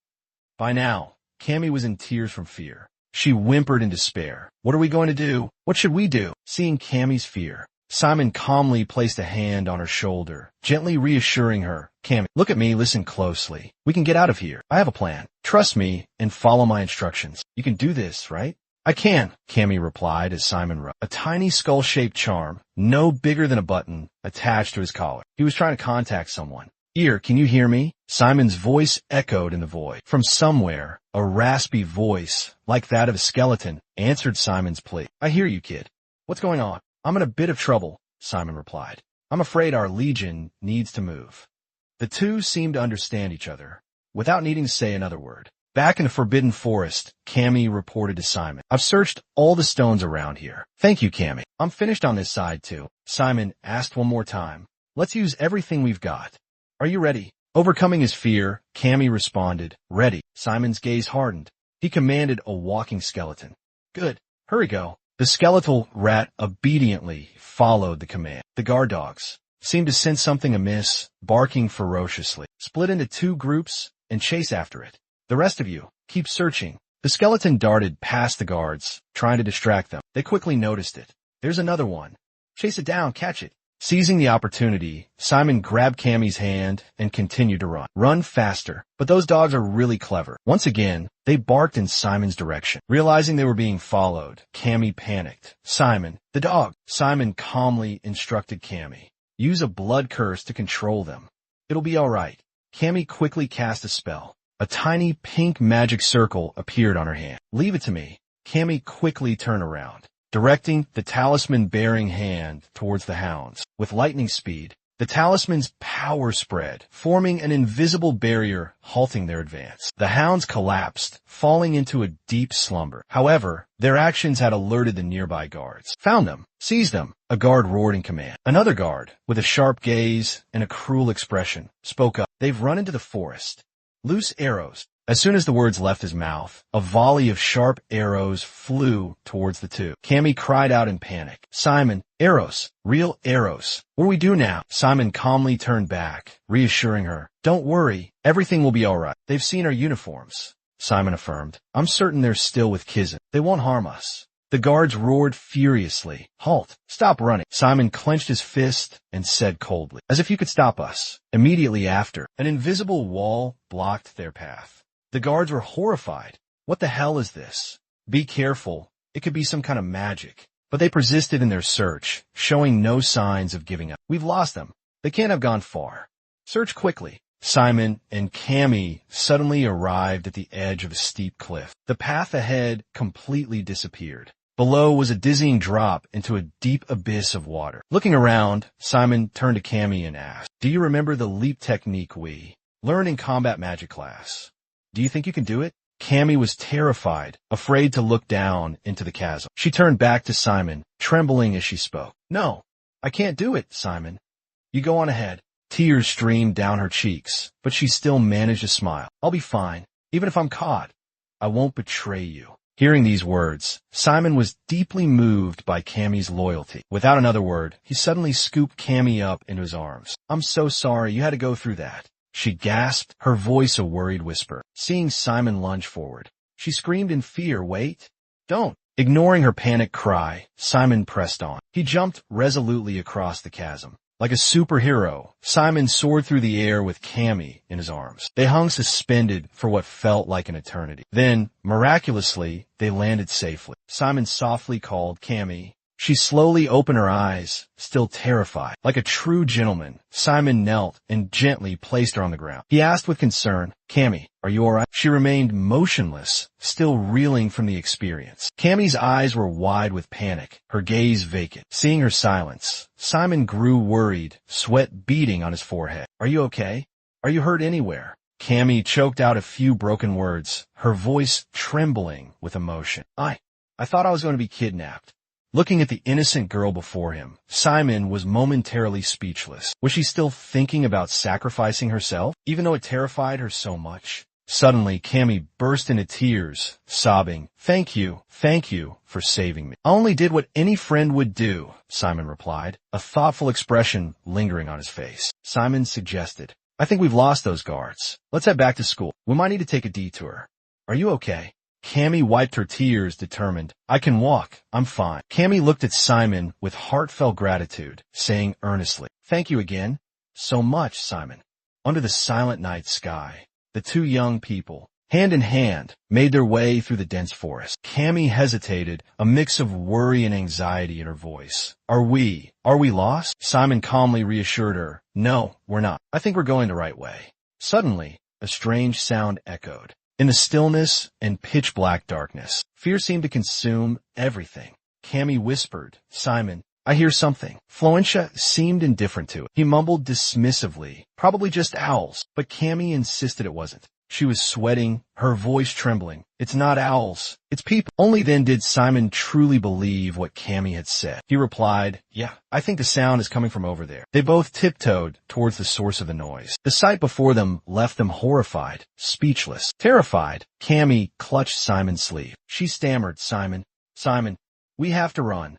By now, Cammy was in tears from fear. She whimpered in despair. What are we going to do? What should we do? Seeing Cammy's fear, Simon calmly placed a hand on her shoulder, gently reassuring her. Cammy, look at me, listen closely. We can get out of here. I have a plan. Trust me and follow my instructions. You can do this, right? I can, Cammy replied as Simon wrote. A tiny skull-shaped charm, no bigger than a button, attached to his collar. He was trying to contact someone. Ear, can you hear me? Simon's voice echoed in the void. From somewhere, a raspy voice, like that of a skeleton, answered Simon's plea. I hear you, kid. What's going on? I'm in a bit of trouble, Simon replied. I'm afraid our legion needs to move. The two seemed to understand each other, without needing to say another word. Back in the Forbidden Forest, Cammy reported to Simon. I've searched all the stones around here. Thank you, Cammy. I'm finished on this side, too. Simon asked one more time. Let's use everything we've got. Are you ready? Overcoming his fear, Cammy responded, ready. Simon's gaze hardened. He commanded a walking skeleton. Good. Hurry, go. The skeletal rat obediently followed the command. The guard dogs seemed to sense something amiss, barking ferociously. Split into two groups and chase after it. The rest of you, keep searching. The skeleton darted past the guards, trying to distract them. They quickly noticed it. There's another one. Chase it down, catch it. Seizing the opportunity, Simon grabbed Cammy's hand and continued to run. Run faster. But those dogs are really clever. Once again, they barked in Simon's direction. Realizing they were being followed, Cammy panicked. Simon, the dog. Simon calmly instructed Cammy. Use a blood curse to control them. It'll be all right. Cammy quickly cast a spell. A tiny pink magic circle appeared on her hand. Leave it to me. Cammy quickly turned around, directing the talisman-bearing hand towards the hounds. With lightning speed, the talisman's power spread, forming an invisible barrier, halting their advance. The hounds collapsed, falling into a deep slumber. However, their actions had alerted the nearby guards. Found them. Seize them. A guard roared in command. Another guard, with a sharp gaze and a cruel expression, spoke up. They've run into the forest. Loose arrows. As soon as the words left his mouth, a volley of sharp arrows flew towards the two. Cammy cried out in panic. Simon, arrows. Real arrows. What do we do now? Simon calmly turned back, reassuring her. Don't worry. Everything will be all right. They've seen our uniforms, Simon affirmed. I'm certain they're still with Kizan. They won't harm us. The guards roared furiously. Halt! Stop running! Simon clenched his fist and said coldly, as if you could stop us. Immediately after, an invisible wall blocked their path. The guards were horrified. What the hell is this? Be careful. It could be some kind of magic. But they persisted in their search, showing no signs of giving up. We've lost them. They can't have gone far. Search quickly. Simon and Cammy suddenly arrived at the edge of a steep cliff. The path ahead completely disappeared. Below was a dizzying drop into a deep abyss of water. Looking around, Simon turned to Cammy and asked, Do you remember the leap technique we learned in combat magic class? Do you think you can do it? Cammy was terrified, afraid to look down into the chasm. She turned back to Simon, trembling as she spoke. No, I can't do it, Simon. You go on ahead. Tears streamed down her cheeks, but she still managed to smile. I'll be fine, even if I'm caught. I won't betray you. Hearing these words, Simon was deeply moved by Cammy's loyalty. Without another word, he suddenly scooped Cammy up into his arms. I'm so sorry you had to go through that. She gasped, her voice a worried whisper. Seeing Simon lunge forward, she screamed in fear, Wait! Don't! Ignoring her panicked cry, Simon pressed on. He jumped resolutely across the chasm. Like a superhero, Simon soared through the air with Cammy in his arms. They hung suspended for what felt like an eternity. Then, miraculously, they landed safely. Simon softly called Cammy. She slowly opened her eyes, still terrified. Like a true gentleman, Simon knelt and gently placed her on the ground. He asked with concern, Cammy, are you all right? She remained motionless, still reeling from the experience. Cammy's eyes were wide with panic, her gaze vacant. Seeing her silence, Simon grew worried, sweat beading on his forehead. Are you okay? Are you hurt anywhere? Cammy choked out a few broken words, her voice trembling with emotion. I thought I was going to be kidnapped. Looking at the innocent girl before him, Simon was momentarily speechless. Was she still thinking about sacrificing herself, even though it terrified her so much? Suddenly, Cammy burst into tears, sobbing, thank you for saving me." "I only did what any friend would do," Simon replied, a thoughtful expression lingering on his face. Simon suggested, "I think we've lost those guards. Let's head back to school. We might need to take a detour. Are you okay?" Cammy wiped her tears, determined. "I can walk. I'm fine." Cammy looked at Simon with heartfelt gratitude, saying earnestly, "Thank you again. So much, Simon." Under the silent night sky, the two young people, hand in hand, made their way through the dense forest. Cammy hesitated, a mix of worry and anxiety in her voice. Are we lost?" Simon calmly reassured her, "No, we're not. I think we're going the right way." Suddenly, a strange sound echoed. In the stillness and pitch-black darkness, fear seemed to consume everything. Cammy whispered, "Simon, I hear something." Florentia seemed indifferent to it. He mumbled dismissively, "Probably just owls," but Cammy insisted it wasn't. She was sweating, her voice trembling. "It's not owls, it's people." Only then did Simon truly believe what Cammy had said. He replied, "Yeah, I think the sound is coming from over there." They both tiptoed towards the source of the noise. The sight before them left them horrified, speechless, terrified. Cammy clutched Simon's sleeve. She stammered, Simon, we have to run."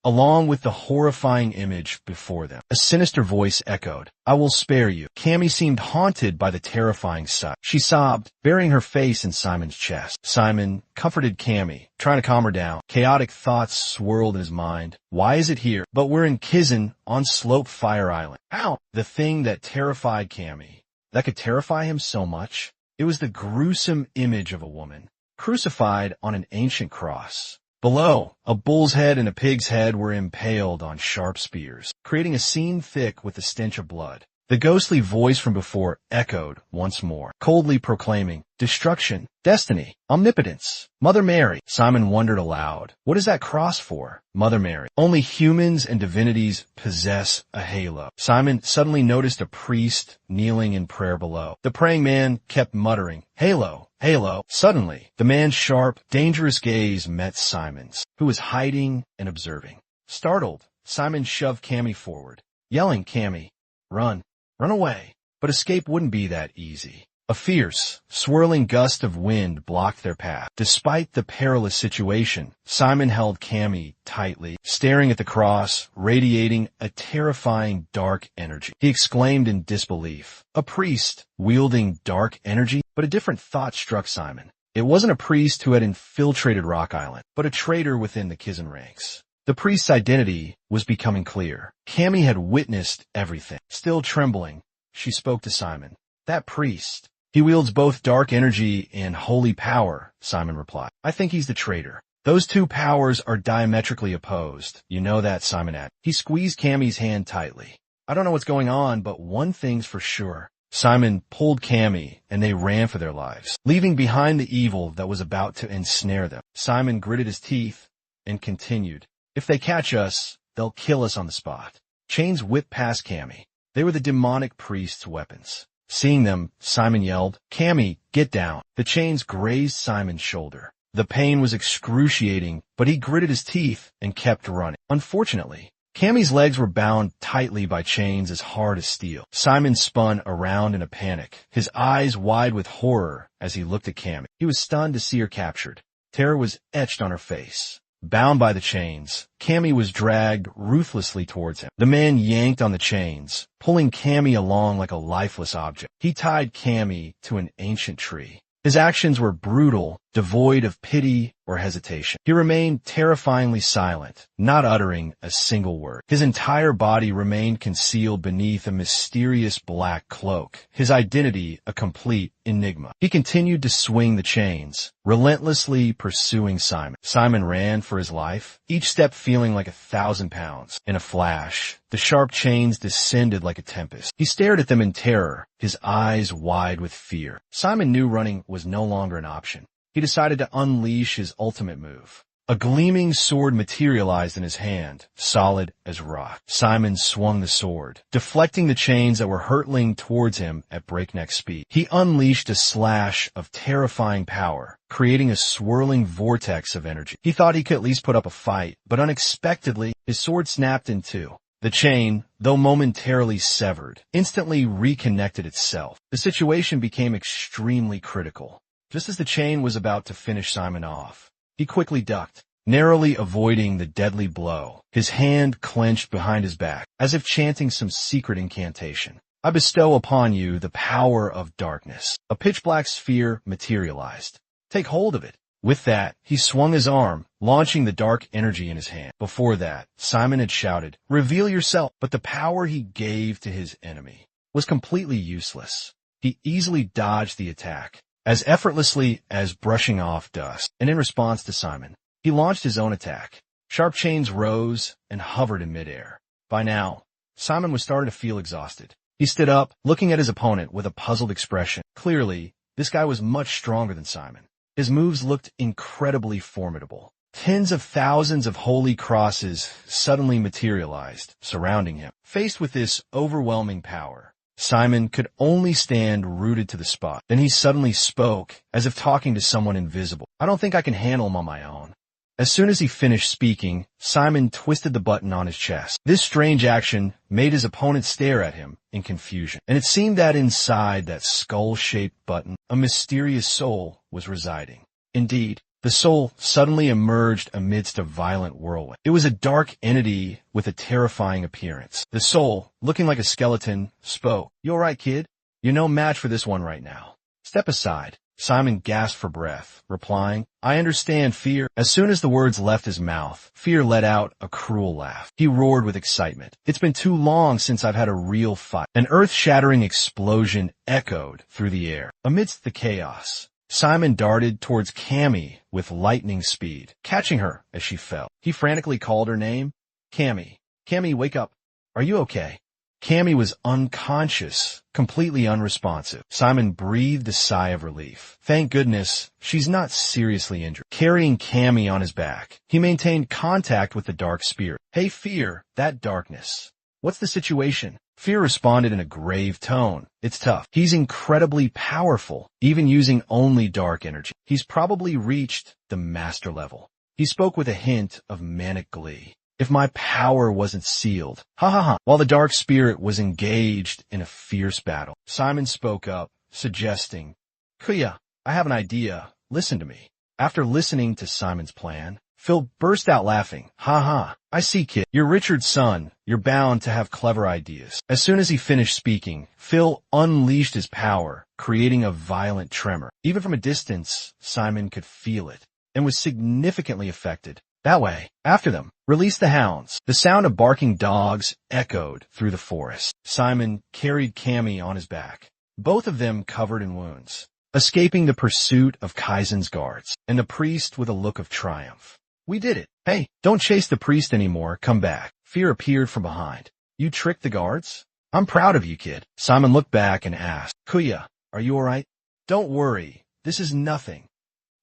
Along with the horrifying image before them, a sinister voice echoed, "I will spare you." Cammy seemed haunted by the terrifying sight. She sobbed, burying her face in Simon's chest. Simon comforted Cammy, trying to calm her down. Chaotic thoughts swirled in his mind. Why is it here? But we're in Kizan on Slope Fire Island. Ow! The thing that terrified Cammy, that could terrify him so much, it was the gruesome image of a woman, crucified on an ancient cross. Below, a bull's head and a pig's head were impaled on sharp spears, creating a scene thick with the stench of blood. The ghostly voice from before echoed once more, coldly proclaiming, "Destruction, destiny, omnipotence, Mother Mary." Simon wondered aloud, what is that cross for? Mother Mary. Only humans and divinities possess a halo. Simon suddenly noticed a priest kneeling in prayer below. The praying man kept muttering, "Halo, Halo." Suddenly, the man's sharp, dangerous gaze met Simon's, who was hiding and observing. Startled, Simon shoved Cammy forward, yelling, "Cammy, run away." But escape wouldn't be that easy. A fierce, swirling gust of wind blocked their path. Despite the perilous situation, Simon held Cammy tightly, staring at the cross, radiating a terrifying dark energy. He exclaimed in disbelief, "A priest wielding dark energy?" But a different thought struck Simon. It wasn't a priest who had infiltrated Rock Island, but a traitor within the Kizan ranks. The priest's identity was becoming clear. Cammy had witnessed everything. Still trembling, she spoke to Simon. "That priest, he wields both dark energy and holy power," Simon replied. "I think he's the traitor. Those two powers are diametrically opposed. You know that," Simon added. He squeezed Cammy's hand tightly. "I don't know what's going on, but one thing's for sure." Simon pulled Cammy, and they ran for their lives, leaving behind the evil that was about to ensnare them. Simon gritted his teeth and continued, "If they catch us, they'll kill us on the spot." Chains whipped past Cammy. They were the demonic priest's weapons. Seeing them, Simon yelled, "Cammy, get down." The chains grazed Simon's shoulder. The pain was excruciating, but he gritted his teeth and kept running. Unfortunately, Cammy's legs were bound tightly by chains as hard as steel. Simon spun around in a panic, his eyes wide with horror as he looked at Cammy. He was stunned to see her captured. Terror was etched on her face. Bound by the chains, Cammy was dragged ruthlessly towards him. The man yanked on the chains, pulling Cammy along like a lifeless object. He tied Cammy to an ancient tree. His actions were brutal, devoid of pity or hesitation. He remained terrifyingly silent, not uttering a single word. His entire body remained concealed beneath a mysterious black cloak, his identity a complete enigma. He continued to swing the chains, relentlessly pursuing Simon. Simon ran for his life, each step feeling like 1,000 pounds. In a flash, the sharp chains descended like a tempest. He stared at them in terror, his eyes wide with fear. Simon knew running was no longer an option. He decided to unleash his ultimate move, A gleaming sword materialized in his hand, solid as rock. Simon swung the sword, deflecting the chains that were hurtling towards him at breakneck speed. He unleashed a slash of terrifying power, creating a swirling vortex of energy. He thought he could at least put up a fight, but unexpectedly, his sword snapped in two. The chain, though momentarily severed, instantly reconnected itself. The situation became extremely critical. Just as the chain was about to finish Simon off, he quickly ducked, narrowly avoiding the deadly blow, his hand clenched behind his back, as if chanting some secret incantation. I bestow upon you the power of darkness. A pitch-black sphere materialized. Take hold of it. With that, he swung his arm, launching the dark energy in his hand. Before that, Simon had shouted, "Reveal yourself!" But the power he gave to his enemy was completely useless. He easily dodged the attack, as effortlessly as brushing off dust. And in response to Simon, he launched his own attack. Sharp chains rose and hovered in midair. By now, Simon was starting to feel exhausted. He stood up, looking at his opponent with a puzzled expression. Clearly, this guy was much stronger than Simon. His moves looked incredibly formidable. Tens of thousands of holy crosses suddenly materialized, surrounding him. Faced with this overwhelming power, Simon could only stand rooted to the spot. Then he suddenly spoke, as if talking to someone invisible. "I don't think I can handle him on my own." As soon as he finished speaking, Simon twisted the button on his chest. This strange action made his opponent stare at him in confusion. And it seemed that inside that skull-shaped button, a mysterious soul was residing. Indeed, the soul suddenly emerged amidst a violent whirlwind. It was a dark entity with a terrifying appearance. The soul, looking like a skeleton, spoke. "You all right, kid? You're no match for this one right now. Step aside." Simon gasped for breath, replying, "I understand, Fear." As soon as the words left his mouth, Fear let out a cruel laugh. He roared with excitement. "It's been too long since I've had a real fight." An earth-shattering explosion echoed through the air. Amidst the chaos, Simon darted towards Cammy with lightning speed, catching her as she fell. He frantically called her name. "Cammy. Cammy, wake up. Are you okay?" Cammy was unconscious, completely unresponsive. Simon breathed a sigh of relief. Thank goodness, she's not seriously injured. Carrying Cammy on his back, he maintained contact with the dark spirit. "Hey, Fear, that darkness. What's the situation?" Fear responded in a grave tone. "It's tough. He's incredibly powerful, even using only dark energy. He's probably reached the master level." He spoke with a hint of manic glee. "If my power wasn't sealed, ha ha ha." While the dark spirit was engaged in a fierce battle, Simon spoke up, suggesting, "Kuya, I have an idea. Listen to me." After listening to Simon's plan, Phil burst out laughing. "Ha ha, I see, kid. You're Richard's son. You're bound to have clever ideas." As soon as he finished speaking, Phil unleashed his power, creating a violent tremor. Even from a distance, Simon could feel it, and was significantly affected. "That way. After them. Release the hounds." The sound of barking dogs echoed through the forest. Simon carried Cammy on his back, both of them covered in wounds, escaping the pursuit of Kaizen's guards, and the priest with a look of triumph. "We did it. Hey, don't chase the priest anymore. Come back." Fear appeared from behind. "You tricked the guards? I'm proud of you, kid." Simon looked back and asked, "Kuya, are you all right?" "Don't worry. This is nothing.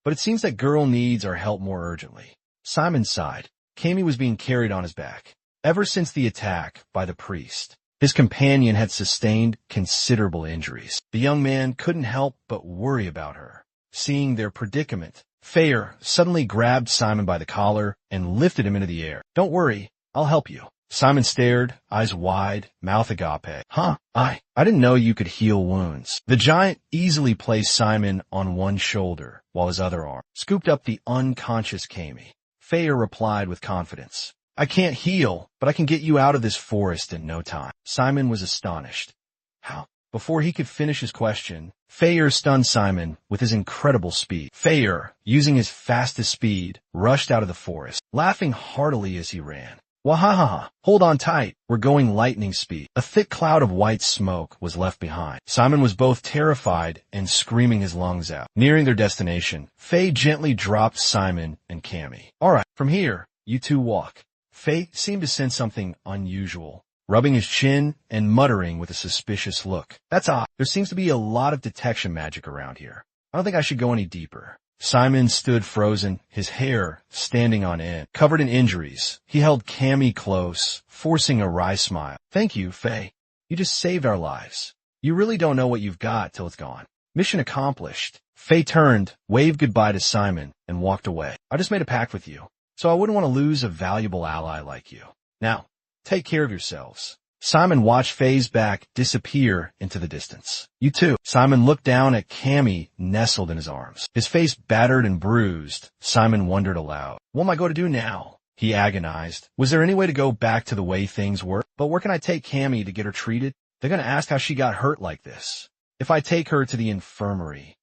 But it seems that girl needs our help more urgently." Simon sighed. Cammy was being carried on his back. Ever since the attack by the priest, his companion had sustained considerable injuries. The young man couldn't help but worry about her. Seeing their predicament, Fear suddenly grabbed Simon by the collar and lifted him into the air. "Don't worry, I'll help you." Simon stared, eyes wide, mouth agape. "Huh? I didn't know you could heal wounds." The giant easily placed Simon on one shoulder, while his other arm scooped up the unconscious Cammy. Fear replied with confidence, "I can't heal, but I can get you out of this forest in no time." Simon was astonished. "How?" Before he could finish his question, Fear stunned Simon with his incredible speed. Fear, using his fastest speed, rushed out of the forest, laughing heartily as he ran. "Wahaha! Hold on tight. We're going lightning speed." A thick cloud of white smoke was left behind. Simon was both terrified and screaming his lungs out. Nearing their destination, Faye gently dropped Simon and Cammy. "All right, from here, you two walk." Faye seemed to sense something unusual, rubbing his chin and muttering with a suspicious look. "That's odd. There seems to be a lot of detection magic around here. I don't think I should go any deeper." Simon stood frozen, his hair standing on end, covered in injuries. He held Cammy close, forcing a wry smile. Thank you, Faye. You just saved our lives. You really don't know what you've got till it's gone. Mission accomplished. Faye turned, waved goodbye to Simon, and walked away. I just made a pact with you, so I wouldn't want to lose a valuable ally like you. Now, take care of yourselves. Simon watched Faye's back disappear into the distance. You too. Simon looked down at Cammy nestled in his arms. His face battered and bruised. Simon wondered aloud. What am I going to do now? He agonized. Was there any way to go back to the way things were? But where can I take Cammy to get her treated? They're going to ask how she got hurt like this. If I take her to the infirmary,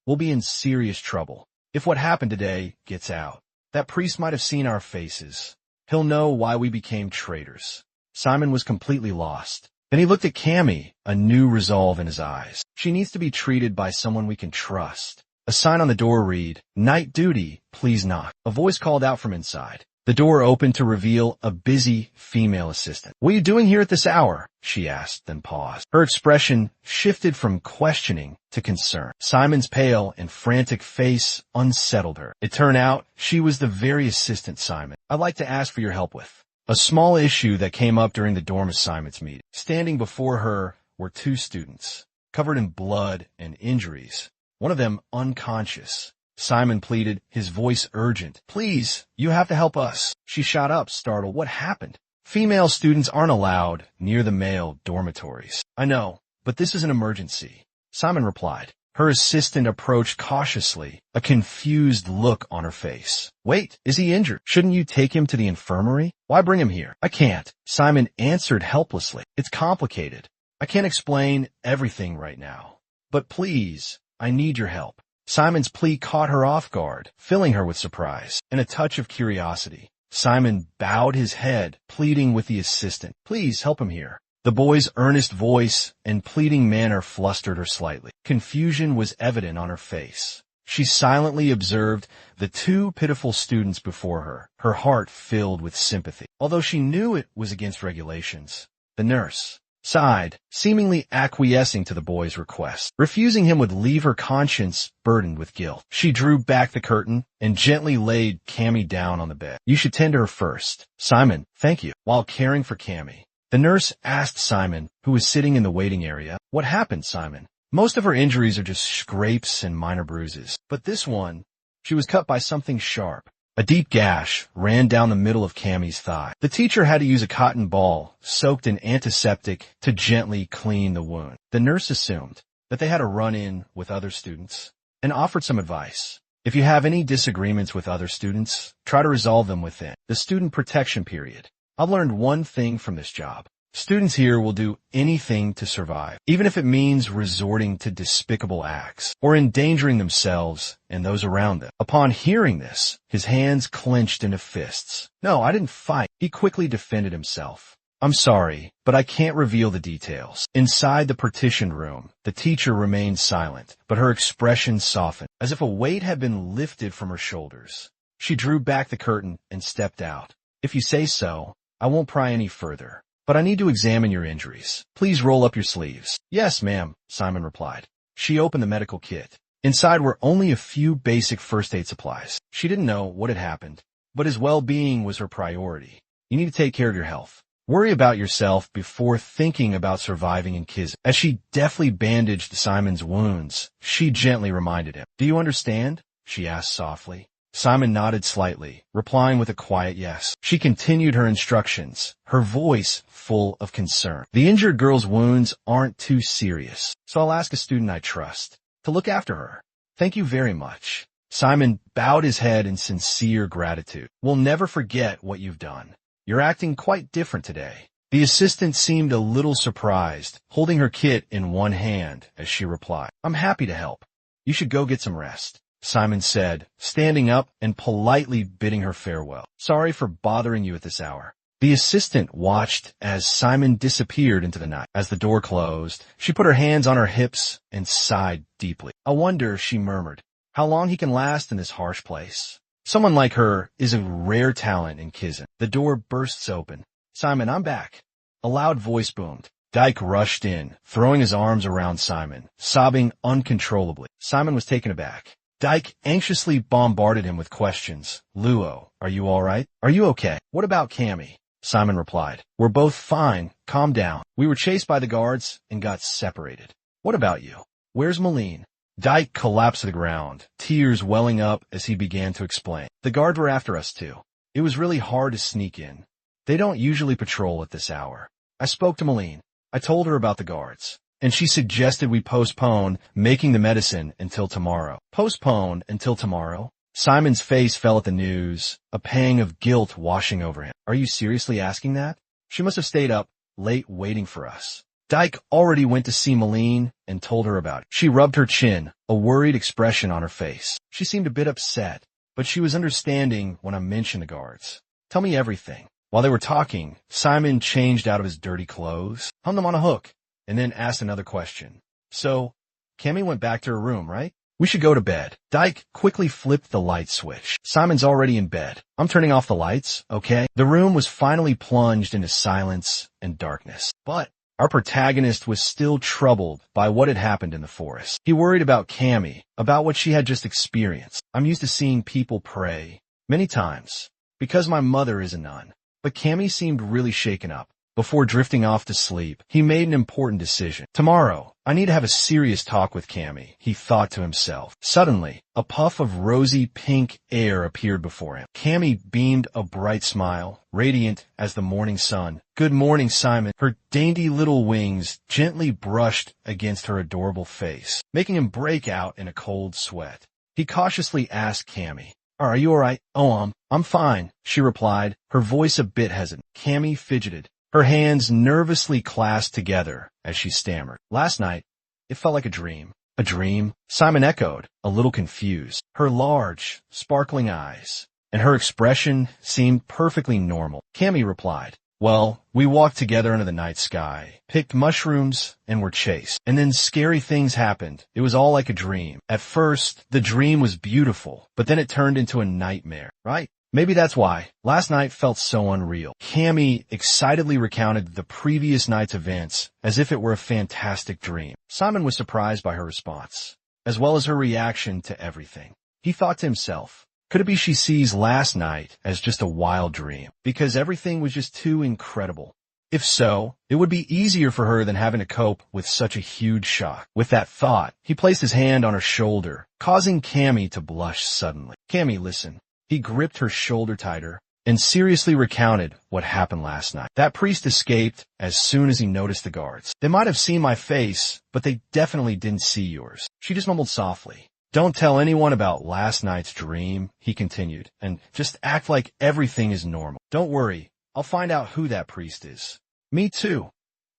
we'll be in serious trouble. If what happened today gets out, that priest might have seen our faces. He'll know why we became traitors. Simon was completely lost. Then he looked at Cammy, a new resolve in his eyes. She needs to be treated by someone we can trust. A sign on the door read, "Night duty, please knock." A voice called out from inside. The door opened to reveal a busy female assistant. "What are you doing here at this hour?" she asked, then paused. Her expression shifted from questioning to concern. Simon's pale and frantic face unsettled her. It turned out she was the very assistant Simon I'd like to ask for your help with. A small issue that came up during the dorm assignments meeting. Standing before her were two students, covered in blood and injuries, one of them unconscious. Simon pleaded, his voice urgent. "Please, you have to help us." She shot up, startled. What happened? "Female students aren't allowed near the male dormitories." "I know, but this is an emergency," Simon replied. Her assistant approached cautiously, a confused look on her face. "Wait, is he injured? Shouldn't you take him to the infirmary? Why bring him here?" "I can't," Simon answered helplessly. "It's complicated. I can't explain everything right now. But please, I need your help." Simon's plea caught her off guard, filling her with surprise and a touch of curiosity. Simon bowed his head, pleading with the assistant. "Please help him here." The boy's earnest voice and pleading manner flustered her slightly. Confusion was evident on her face. She silently observed the two pitiful students before her, her heart filled with sympathy. Although she knew it was against regulations, the nurse sighed, seemingly acquiescing to the boy's request. Refusing him would leave her conscience burdened with guilt. She drew back the curtain and gently laid Cammy down on the bed. "You should tend to her first." "Simon, thank you." While caring for Cammy, the nurse asked Simon, who was sitting in the waiting area, "What happened, Simon?" "Most of her injuries are just scrapes and minor bruises. But this one, she was cut by something sharp." A deep gash ran down the middle of Cammy's thigh. The teacher had to use a cotton ball soaked in antiseptic to gently clean the wound. The nurse assumed that they had a run-in with other students and offered some advice. "If you have any disagreements with other students, try to resolve them within the student protection period. I've learned one thing from this job. Students here will do anything to survive, even if it means resorting to despicable acts or endangering themselves and those around them." Upon hearing this, his hands clenched into fists. "No, I didn't fight." He quickly defended himself. "I'm sorry, but I can't reveal the details." Inside the partitioned room, the teacher remained silent, but her expression softened, as if a weight had been lifted from her shoulders. She drew back the curtain and stepped out. "If you say so, I won't pry any further. But I need to examine your injuries. Please roll up your sleeves." "Yes, ma'am," Simon replied. She opened the medical kit. Inside were only a few basic first aid supplies. She didn't know what had happened, but his well-being was her priority. "You need to take care of your health. Worry about yourself before thinking about surviving in Kiz." As she deftly bandaged Simon's wounds, she gently reminded him. "Do you understand?" she asked softly. Simon nodded slightly, replying with a quiet yes. She continued her instructions, her voice full of concern. "The injured girl's wounds aren't too serious, so I'll ask a student I trust to look after her. Thank you very much." Simon bowed his head in sincere gratitude. "We'll never forget what you've done. You're acting quite different today." The assistant seemed a little surprised, holding her kit in one hand as she replied, "I'm happy to help. You should go get some rest," Simon said, standing up and politely bidding her farewell. "Sorry for bothering you at this hour." The assistant watched as Simon disappeared into the night. As the door closed, she put her hands on her hips and sighed deeply. "I wonder," she murmured, "how long he can last in this harsh place. Someone like her is a rare talent in Kizan." The door bursts open. "Simon, I'm back." A loud voice boomed. Dyke rushed in, throwing his arms around Simon, sobbing uncontrollably. Simon was taken aback. Dyke anxiously bombarded him with questions. Luo, are you all right? Are you okay? What about Cammy? Simon replied. We're both fine. Calm down. We were chased by the guards and got separated. What about you? Where's Malene? Dyke collapsed to the ground, tears welling up as he began to explain. The guards were after us too. It was really hard to sneak in. They don't usually patrol at this hour. I spoke to Malene. I told her about the guards, and she suggested we postpone making the medicine until tomorrow. Postpone until tomorrow? Simon's face fell at the news, a pang of guilt washing over him. Are you seriously asking that? She must have stayed up late waiting for us. Dyke already went to see Malene and told her about it. She rubbed her chin, a worried expression on her face. She seemed a bit upset, but she was understanding when I mentioned the guards. Tell me everything. While they were talking, Simon changed out of his dirty clothes, hung them on a hook, and then asked another question. So, Cammy went back to her room, right? We should go to bed. Dyke quickly flipped the light switch. Simon's already in bed. I'm turning off the lights, okay? The room was finally plunged into silence and darkness. But our protagonist was still troubled by what had happened in the forest. He worried about Cammy, about what she had just experienced. I'm used to seeing people pray many times because my mother is a nun. But Cammy seemed really shaken up. Before drifting off to sleep, he made an important decision. Tomorrow, I need to have a serious talk with Cammy, he thought to himself. Suddenly, a puff of rosy pink air appeared before him. Cammy beamed a bright smile, radiant as the morning sun. Good morning, Simon. Her dainty little wings gently brushed against her adorable face, making him break out in a cold sweat. He cautiously asked Cammy, Are you all right? Oh, I'm fine, she replied, her voice a bit hesitant. Cammy fidgeted, her hands nervously clasped together as she stammered. Last night, it felt like a dream. A dream? Simon echoed, a little confused. Her large, sparkling eyes and her expression seemed perfectly normal. Cammy replied, Well, we walked together under the night sky, picked mushrooms, and were chased. And then scary things happened. It was all like a dream. At first, the dream was beautiful, but then it turned into a nightmare, right? Maybe that's why. Last night felt so unreal. Cammy excitedly recounted the previous night's events as if it were a fantastic dream. Simon was surprised by her response, as well as her reaction to everything. He thought to himself, could it be she sees last night as just a wild dream, because everything was just too incredible? If so, it would be easier for her than having to cope with such a huge shock. With that thought, he placed his hand on her shoulder, causing Cammy to blush suddenly. Cammy, listen. He gripped her shoulder tighter and seriously recounted what happened last night. That priest escaped as soon as he noticed the guards. They might have seen my face, but they definitely didn't see yours. She just mumbled softly. Don't tell anyone about last night's dream, he continued, and just act like everything is normal. Don't worry, I'll find out who that priest is. Me too,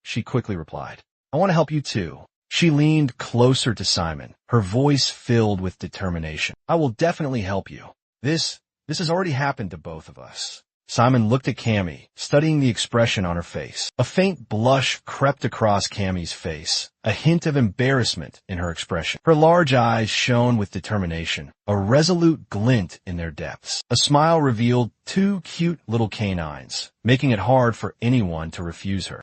she quickly replied. I want to help you too. She leaned closer to Simon, her voice filled with determination. I will definitely help you. This has already happened to both of us. Simon looked at Cammy, studying the expression on her face. A faint blush crept across Cammy's face, a hint of embarrassment in her expression. Her large eyes shone with determination, a resolute glint in their depths. A smile revealed two cute little canines, making it hard for anyone to refuse her.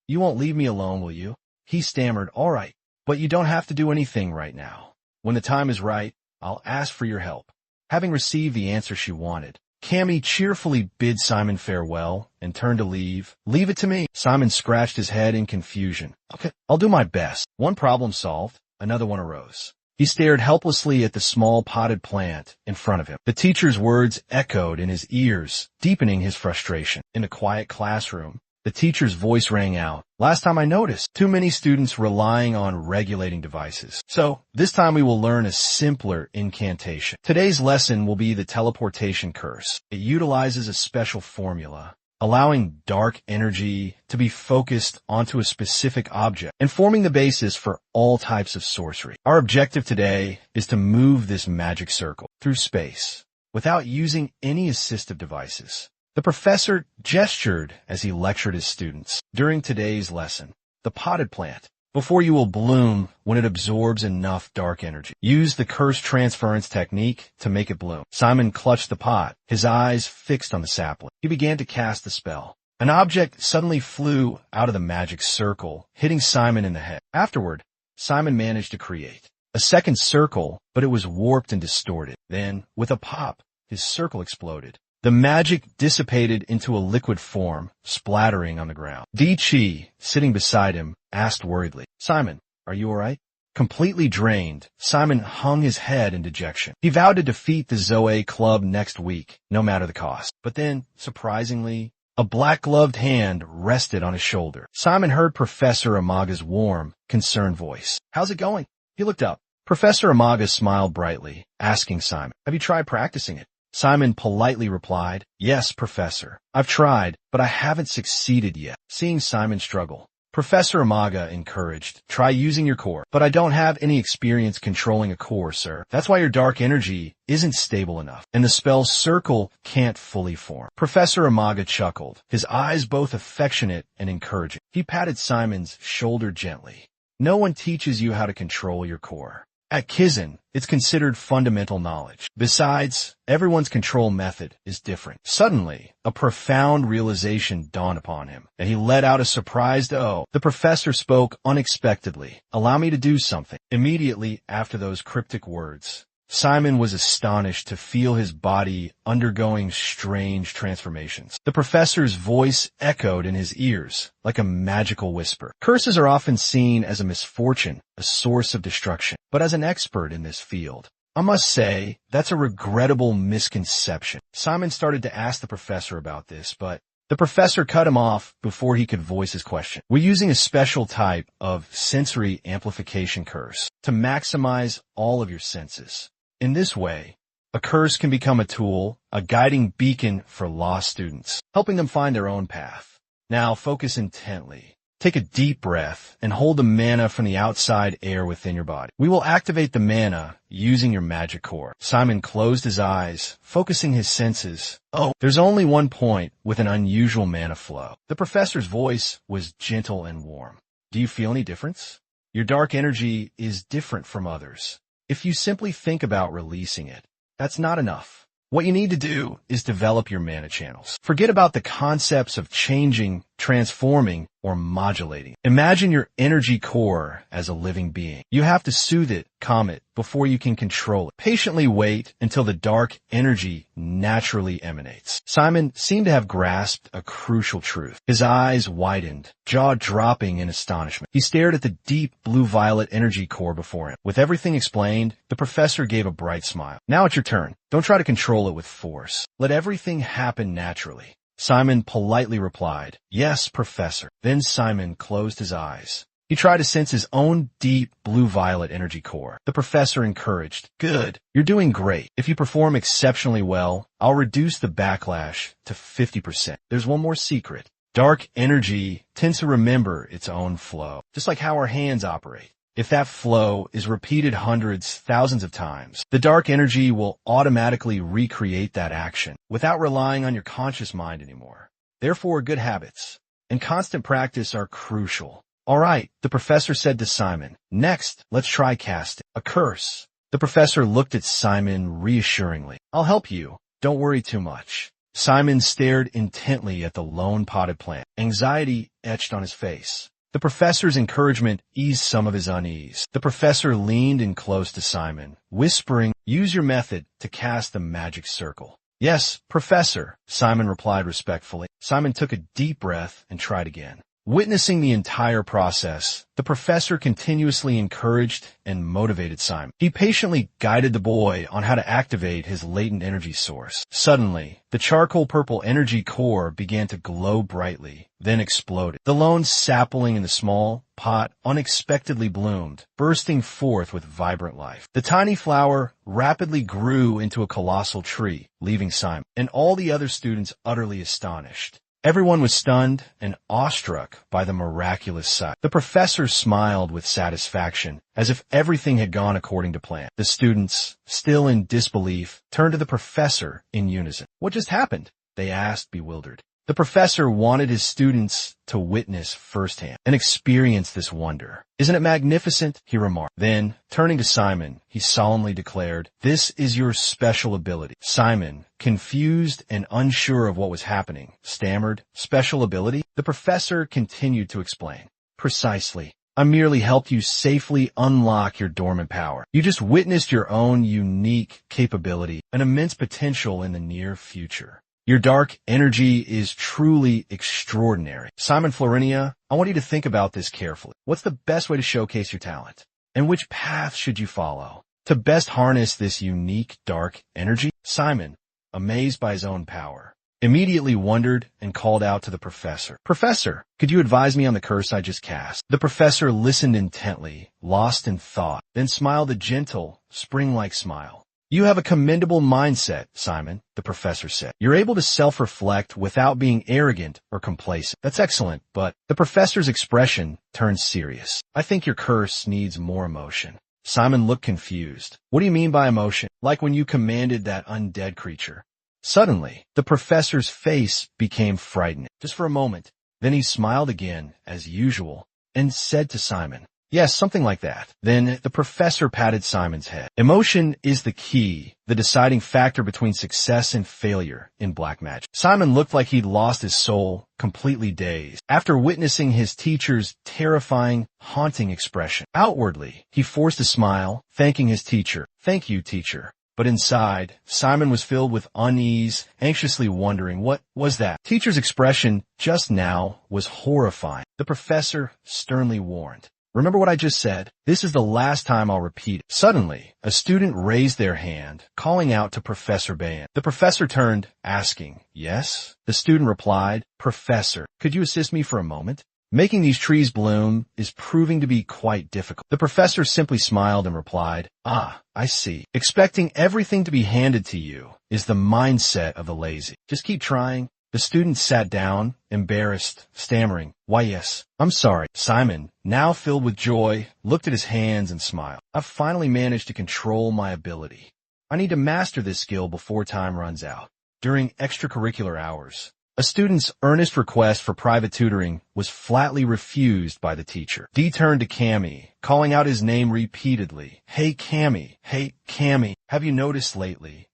You won't leave me alone, will you? He stammered, All right, but you don't have to do anything right now. When the time is right, I'll ask for your help. Having received the answer she wanted, Cammy cheerfully bid Simon farewell and turned to leave. Leave it to me. Simon scratched his head in confusion. Okay, I'll do my best. One problem solved, another one arose. He stared helplessly at the small potted plant in front of him. The teacher's words echoed in his ears, deepening his frustration. In a quiet classroom, the teacher's voice rang out. Last time I noticed, too many students relying on regulating devices. So, this time we will learn a simpler incantation. Today's lesson will be the teleportation curse. It utilizes a special formula, allowing dark energy to be focused onto a specific object and forming the basis for all types of sorcery. Our objective today is to move this magic circle through space without using any assistive devices. The professor gestured as he lectured his students. During today's lesson, the potted plant, before you will bloom when it absorbs enough dark energy. Use the curse transference technique to make it bloom. Simon clutched the pot, his eyes fixed on the sapling. He began to cast the spell. An object suddenly flew out of the magic circle, hitting Simon in the head. Afterward, Simon managed to create A second circle, but it was warped and distorted. Then, with a pop, his circle exploded. The magic dissipated into a liquid form, splattering on the ground. Di-Chi, sitting beside him, asked worriedly, "Simon, are you alright?" Completely drained, Simon hung his head in dejection. He vowed to defeat the Zoe Club next week, no matter the cost. But then, surprisingly, a black-gloved hand rested on his shoulder. Simon heard Professor Amaga's warm, concerned voice. "How's it going?" He looked up. Professor Amaga smiled brightly, asking Simon, "Have you tried practicing it?" Simon politely replied, "Yes, Professor. I've tried, but I haven't succeeded yet." Seeing Simon struggle, Professor Amaga encouraged, "Try using your core." "But I don't have any experience controlling a core, sir. That's why your dark energy isn't stable enough, and the spell's circle can't fully form." Professor Amaga chuckled, his eyes both affectionate and encouraging. He patted Simon's shoulder gently. "No one teaches you how to control your core. At Kizan, it's considered fundamental knowledge. Besides, everyone's control method is different." Suddenly, a profound realization dawned upon him, and he let out a surprised "oh." The professor spoke unexpectedly. "Allow me to do something." Immediately after those cryptic words, Simon was astonished to feel his body undergoing strange transformations. The professor's voice echoed in his ears like a magical whisper. "Curses are often seen as a misfortune, a source of destruction. But as an expert in this field, I must say that's a regrettable misconception." Simon started to ask the professor about this, but the professor cut him off before he could voice his question. "We're using a special type of sensory amplification curse to maximize all of your senses. In this way, a curse can become a tool, a guiding beacon for lost students, helping them find their own path. Now focus intently. Take a deep breath and hold the mana from the outside air within your body. We will activate the mana using your magic core." Simon closed his eyes, focusing his senses. "Oh, there's only one point with an unusual mana flow." The professor's voice was gentle and warm. "Do you feel any difference? Your dark energy is different from others. If you simply think about releasing it, that's not enough. What you need to do is develop your mana channels. Forget about the concepts of changing, transforming, or modulating. Imagine your energy core as a living being. You have to soothe it, calm it, before you can control it. Patiently wait until the dark energy naturally emanates." Simon seemed to have grasped a crucial truth. His eyes widened, jaw dropping in astonishment. He stared at the deep blue-violet energy core before him. With everything explained, the professor gave a bright smile. "Now it's your turn. Don't try to control it with force. Let everything happen naturally." Simon politely replied, "Yes, Professor." Then Simon closed his eyes. He tried to sense his own deep blue-violet energy core. The professor encouraged, "Good. You're doing great. If you perform exceptionally well, I'll reduce the backlash to 50%. There's one more secret. Dark energy tends to remember its own flow, just like how our hands operate. If that flow is repeated hundreds, thousands of times, the dark energy will automatically recreate that action without relying on your conscious mind anymore. Therefore, good habits and constant practice are crucial." "All right," the professor said to Simon. "Next, let's try casting a curse." The professor looked at Simon reassuringly. "I'll help you. Don't worry too much." Simon stared intently at the lone potted plant. Anxiety etched on his face. The professor's encouragement eased some of his unease. The professor leaned in close to Simon, whispering, "Use your method to cast the magic circle." "Yes, Professor," Simon replied respectfully. Simon took a deep breath and tried again. Witnessing the entire process, the professor continuously encouraged and motivated Simon. He patiently guided the boy on how to activate his latent energy source. Suddenly, the charcoal purple energy core began to glow brightly, then exploded. The lone sapling in the small pot unexpectedly bloomed, bursting forth with vibrant life. The tiny flower rapidly grew into a colossal tree, leaving Simon and all the other students utterly astonished. Everyone was stunned and awestruck by the miraculous sight. The professor smiled with satisfaction, as if everything had gone according to plan. The students, still in disbelief, turned to the professor in unison. "What just happened?" they asked, bewildered. The professor wanted his students to witness firsthand and experience this wonder. "Isn't it magnificent?" he remarked. Then, turning to Simon, he solemnly declared, "This is your special ability." Simon, confused and unsure of what was happening, stammered, "Special ability?" The professor continued to explain. "Precisely. I merely helped you safely unlock your dormant power. You just witnessed your own unique capability, an immense potential in the near future. Your dark energy is truly extraordinary. Simon Florinia, I want you to think about this carefully. What's the best way to showcase your talent? And which path should you follow to best harness this unique dark energy? Simon, amazed by his own power, immediately wondered and called out to the professor. Professor, could you advise me on the curse I just cast? The professor listened intently, lost in thought, then smiled a gentle, spring-like smile. You have a commendable mindset, Simon, the professor said. You're able to self-reflect without being arrogant or complacent. That's excellent, but the professor's expression turned serious. I think your curse needs more emotion. Simon looked confused. What do you mean by emotion? Like when you commanded that undead creature. Suddenly, the professor's face became frightening, just for a moment. Then he smiled again, as usual, and said to Simon, yes, something like that. Then the professor patted Simon's head. Emotion is the key, the deciding factor between success and failure in black magic. Simon looked like he'd lost his soul, completely dazed, after witnessing his teacher's terrifying, haunting expression. Outwardly, he forced a smile, thanking his teacher. Thank you, teacher. But inside, Simon was filled with unease, anxiously wondering what was that. Teacher's expression just now was horrifying. The professor sternly warned. Remember what I just said? This is the last time I'll repeat it. Suddenly, a student raised their hand, calling out to Professor Bayan. The professor turned, asking, yes? The student replied, Professor, could you assist me for a moment? Making these trees bloom is proving to be quite difficult. The professor simply smiled and replied, ah, I see. Expecting everything to be handed to you is the mindset of the lazy. Just keep trying. The student sat down, embarrassed, stammering, why yes, I'm sorry. Simon, now filled with joy, looked at his hands and smiled. I've finally managed to control my ability. I need to master this skill before time runs out. During extracurricular hours, a student's earnest request for private tutoring was flatly refused by the teacher. D turned to Cammy, calling out his name repeatedly. Hey Cammy, have you noticed lately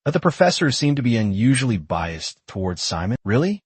that the professor seemed to be unusually biased towards Simon? Really?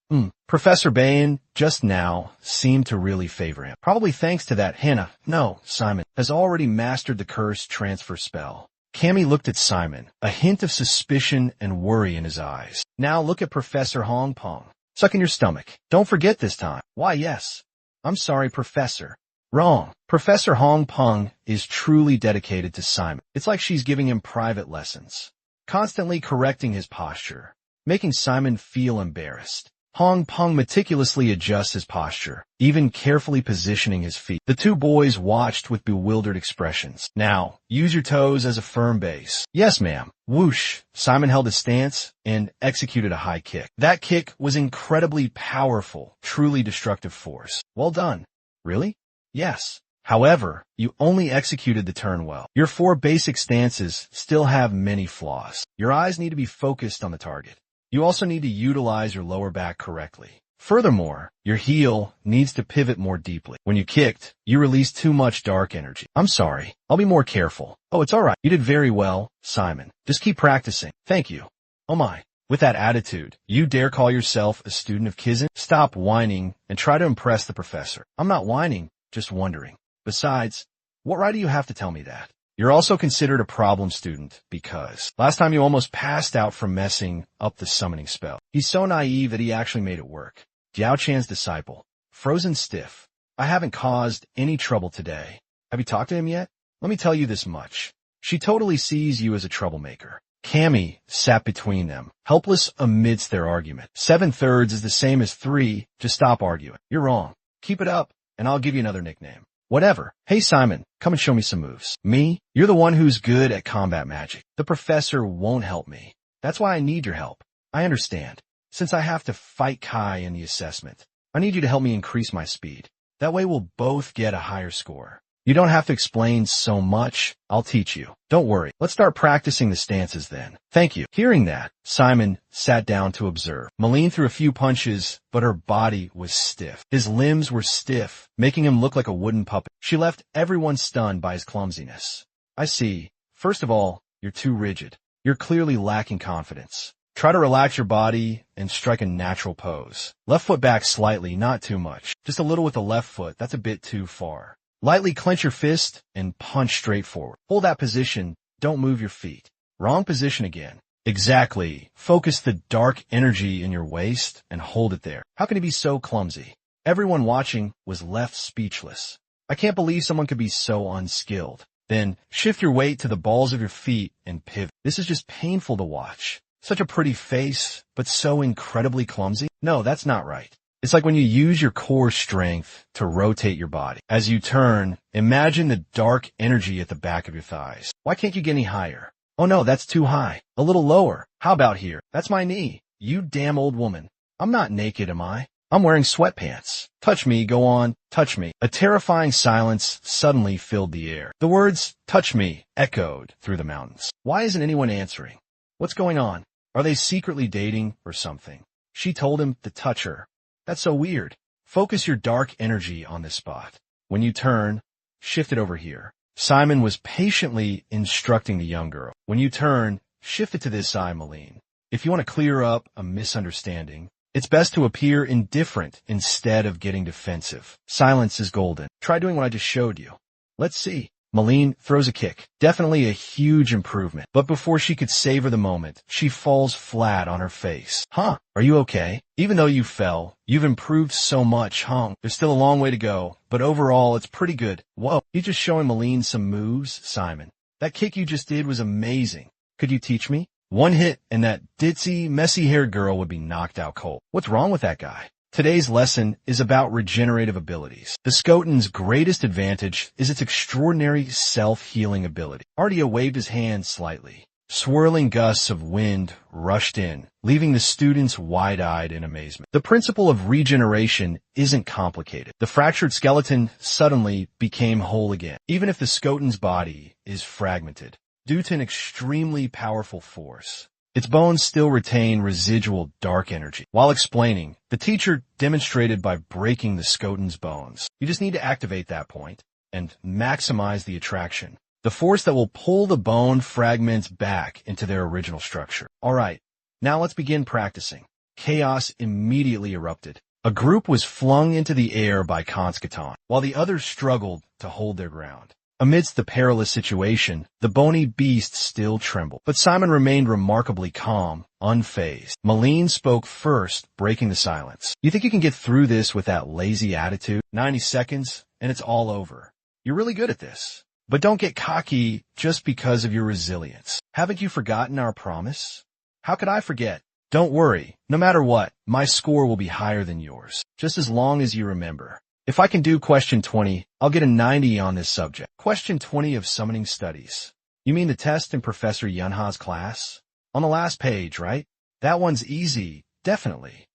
Professor Bayan just now seemed to really favor him. Probably thanks to that henna. No, Simon has already mastered the curse transfer spell. Cammy looked at Simon, a hint of suspicion and worry in his eyes. Now look at Professor Hong Pong. Suck in your stomach. Don't forget this time. Why, yes. I'm sorry, Professor. Wrong. Professor Hong Pong is truly dedicated to Simon. It's like she's giving him private lessons, constantly correcting his posture, making Simon feel embarrassed. Hong Pong meticulously adjusts his posture, even carefully positioning his feet. The two boys watched with bewildered expressions. Now, use your toes as a firm base. Yes, ma'am. Whoosh. Simon held his stance and executed a high kick. That kick was incredibly powerful, truly destructive force. Well done. Really? Yes. However, you only executed the turn well. Your 4 basic stances still have many flaws. Your eyes need to be focused on the target. You also need to utilize your lower back correctly. Furthermore, your heel needs to pivot more deeply. When you kicked, you released too much dark energy. I'm sorry. I'll be more careful. Oh, it's all right. You did very well, Simon. Just keep practicing. Thank you. Oh my. With that attitude, you dare call yourself a student of Kizin? Stop whining and try to impress the professor. I'm not whining, just wondering. Besides, what right do you have to tell me that? You're also considered a problem student because last time you almost passed out from messing up the summoning spell. He's so naive that he actually made it work. Jiao Chan's disciple, frozen stiff. I haven't caused any trouble today. Have you talked to him yet? Let me tell you this much. She totally sees you as a troublemaker. Cammy sat between them, helpless amidst their argument. 7/3 is the same as 3, just stop arguing. You're wrong. Keep it up, and I'll give you another nickname. Whatever. Hey Simon, come and show me some moves. Me? You're the one who's good at combat magic. The professor won't help me. That's why I need your help. I understand. Since I have to fight Kai in the assessment, I need you to help me increase my speed. That way we'll both get a higher score. You don't have to explain so much. I'll teach you. Don't worry. Let's start practicing the stances then. Thank you. Hearing that, Simon sat down to observe. Malene threw a few punches, but her body was stiff. His limbs were stiff, making him look like a wooden puppet. She left everyone stunned by his clumsiness. I see. First of all, you're too rigid. You're clearly lacking confidence. Try to relax your body and strike a natural pose. Left foot back slightly, not too much. Just a little with the left foot. That's a bit too far. Lightly clench your fist and punch straight forward. Hold that position. Don't move your feet. Wrong position again. Exactly. Focus the dark energy in your waist and hold it there. How can you be so clumsy? Everyone watching was left speechless. I can't believe someone could be so unskilled. Then shift your weight to the balls of your feet and pivot. This is just painful to watch. Such a pretty face, but so incredibly clumsy. No, that's not right. It's like when you use your core strength to rotate your body. As you turn, imagine the dark energy at the back of your thighs. Why can't you get any higher? Oh no, that's too high. A little lower. How about here? That's my knee. You damn old woman. I'm not naked, am I? I'm wearing sweatpants. Touch me, go on, touch me. A terrifying silence suddenly filled the air. The words, touch me, echoed through the mountains. Why isn't anyone answering? What's going on? Are they secretly dating or something? She told him to touch her. That's so weird. Focus your dark energy on this spot. When you turn, shift it over here. Simon was patiently instructing the young girl. When you turn, shift it to this side, Malene. If you want to clear up a misunderstanding, it's best to appear indifferent instead of getting defensive. Silence is golden. Try doing what I just showed you. Let's see. Malene throws a kick. Definitely a huge improvement. But before she could savor the moment, she falls flat on her face. Huh? Are you okay? Even though you fell, you've improved so much, huh? There's still a long way to go, but overall it's pretty good. Whoa, you just showing Malene some moves, Simon. That kick you just did was amazing. Could you teach me? One hit and that ditzy, messy-haired girl would be knocked out cold. What's wrong with that guy? Today's lesson is about regenerative abilities. The Skotan's greatest advantage is its extraordinary self-healing ability. Artia waved his hand slightly. Swirling gusts of wind rushed in, leaving the students wide-eyed in amazement. The principle of regeneration isn't complicated. The fractured skeleton suddenly became whole again, even if the Skotan's body is fragmented. Due to an extremely powerful force, its bones still retain residual dark energy. While explaining, the teacher demonstrated by breaking the Skotan's bones. You just need to activate that point and maximize the attraction. The force that will pull the bone fragments back into their original structure. Alright, now let's begin practicing. Chaos immediately erupted. A group was flung into the air by Konskatan, while the others struggled to hold their ground. Amidst the perilous situation, the bony beast still trembled, but Simon remained remarkably calm, unfazed. Malene spoke first, breaking the silence. You think you can get through this with that lazy attitude? 90 seconds, and it's all over. You're really good at this. But don't get cocky just because of your resilience. Haven't you forgotten our promise? How could I forget? Don't worry. No matter what, my score will be higher than yours, just as long as you remember. If I can do question 20, I'll get a 90 on this subject. Question 20 of Summoning Studies. You mean the test in Professor Yunha's class? On the last page, right? That one's easy, definitely.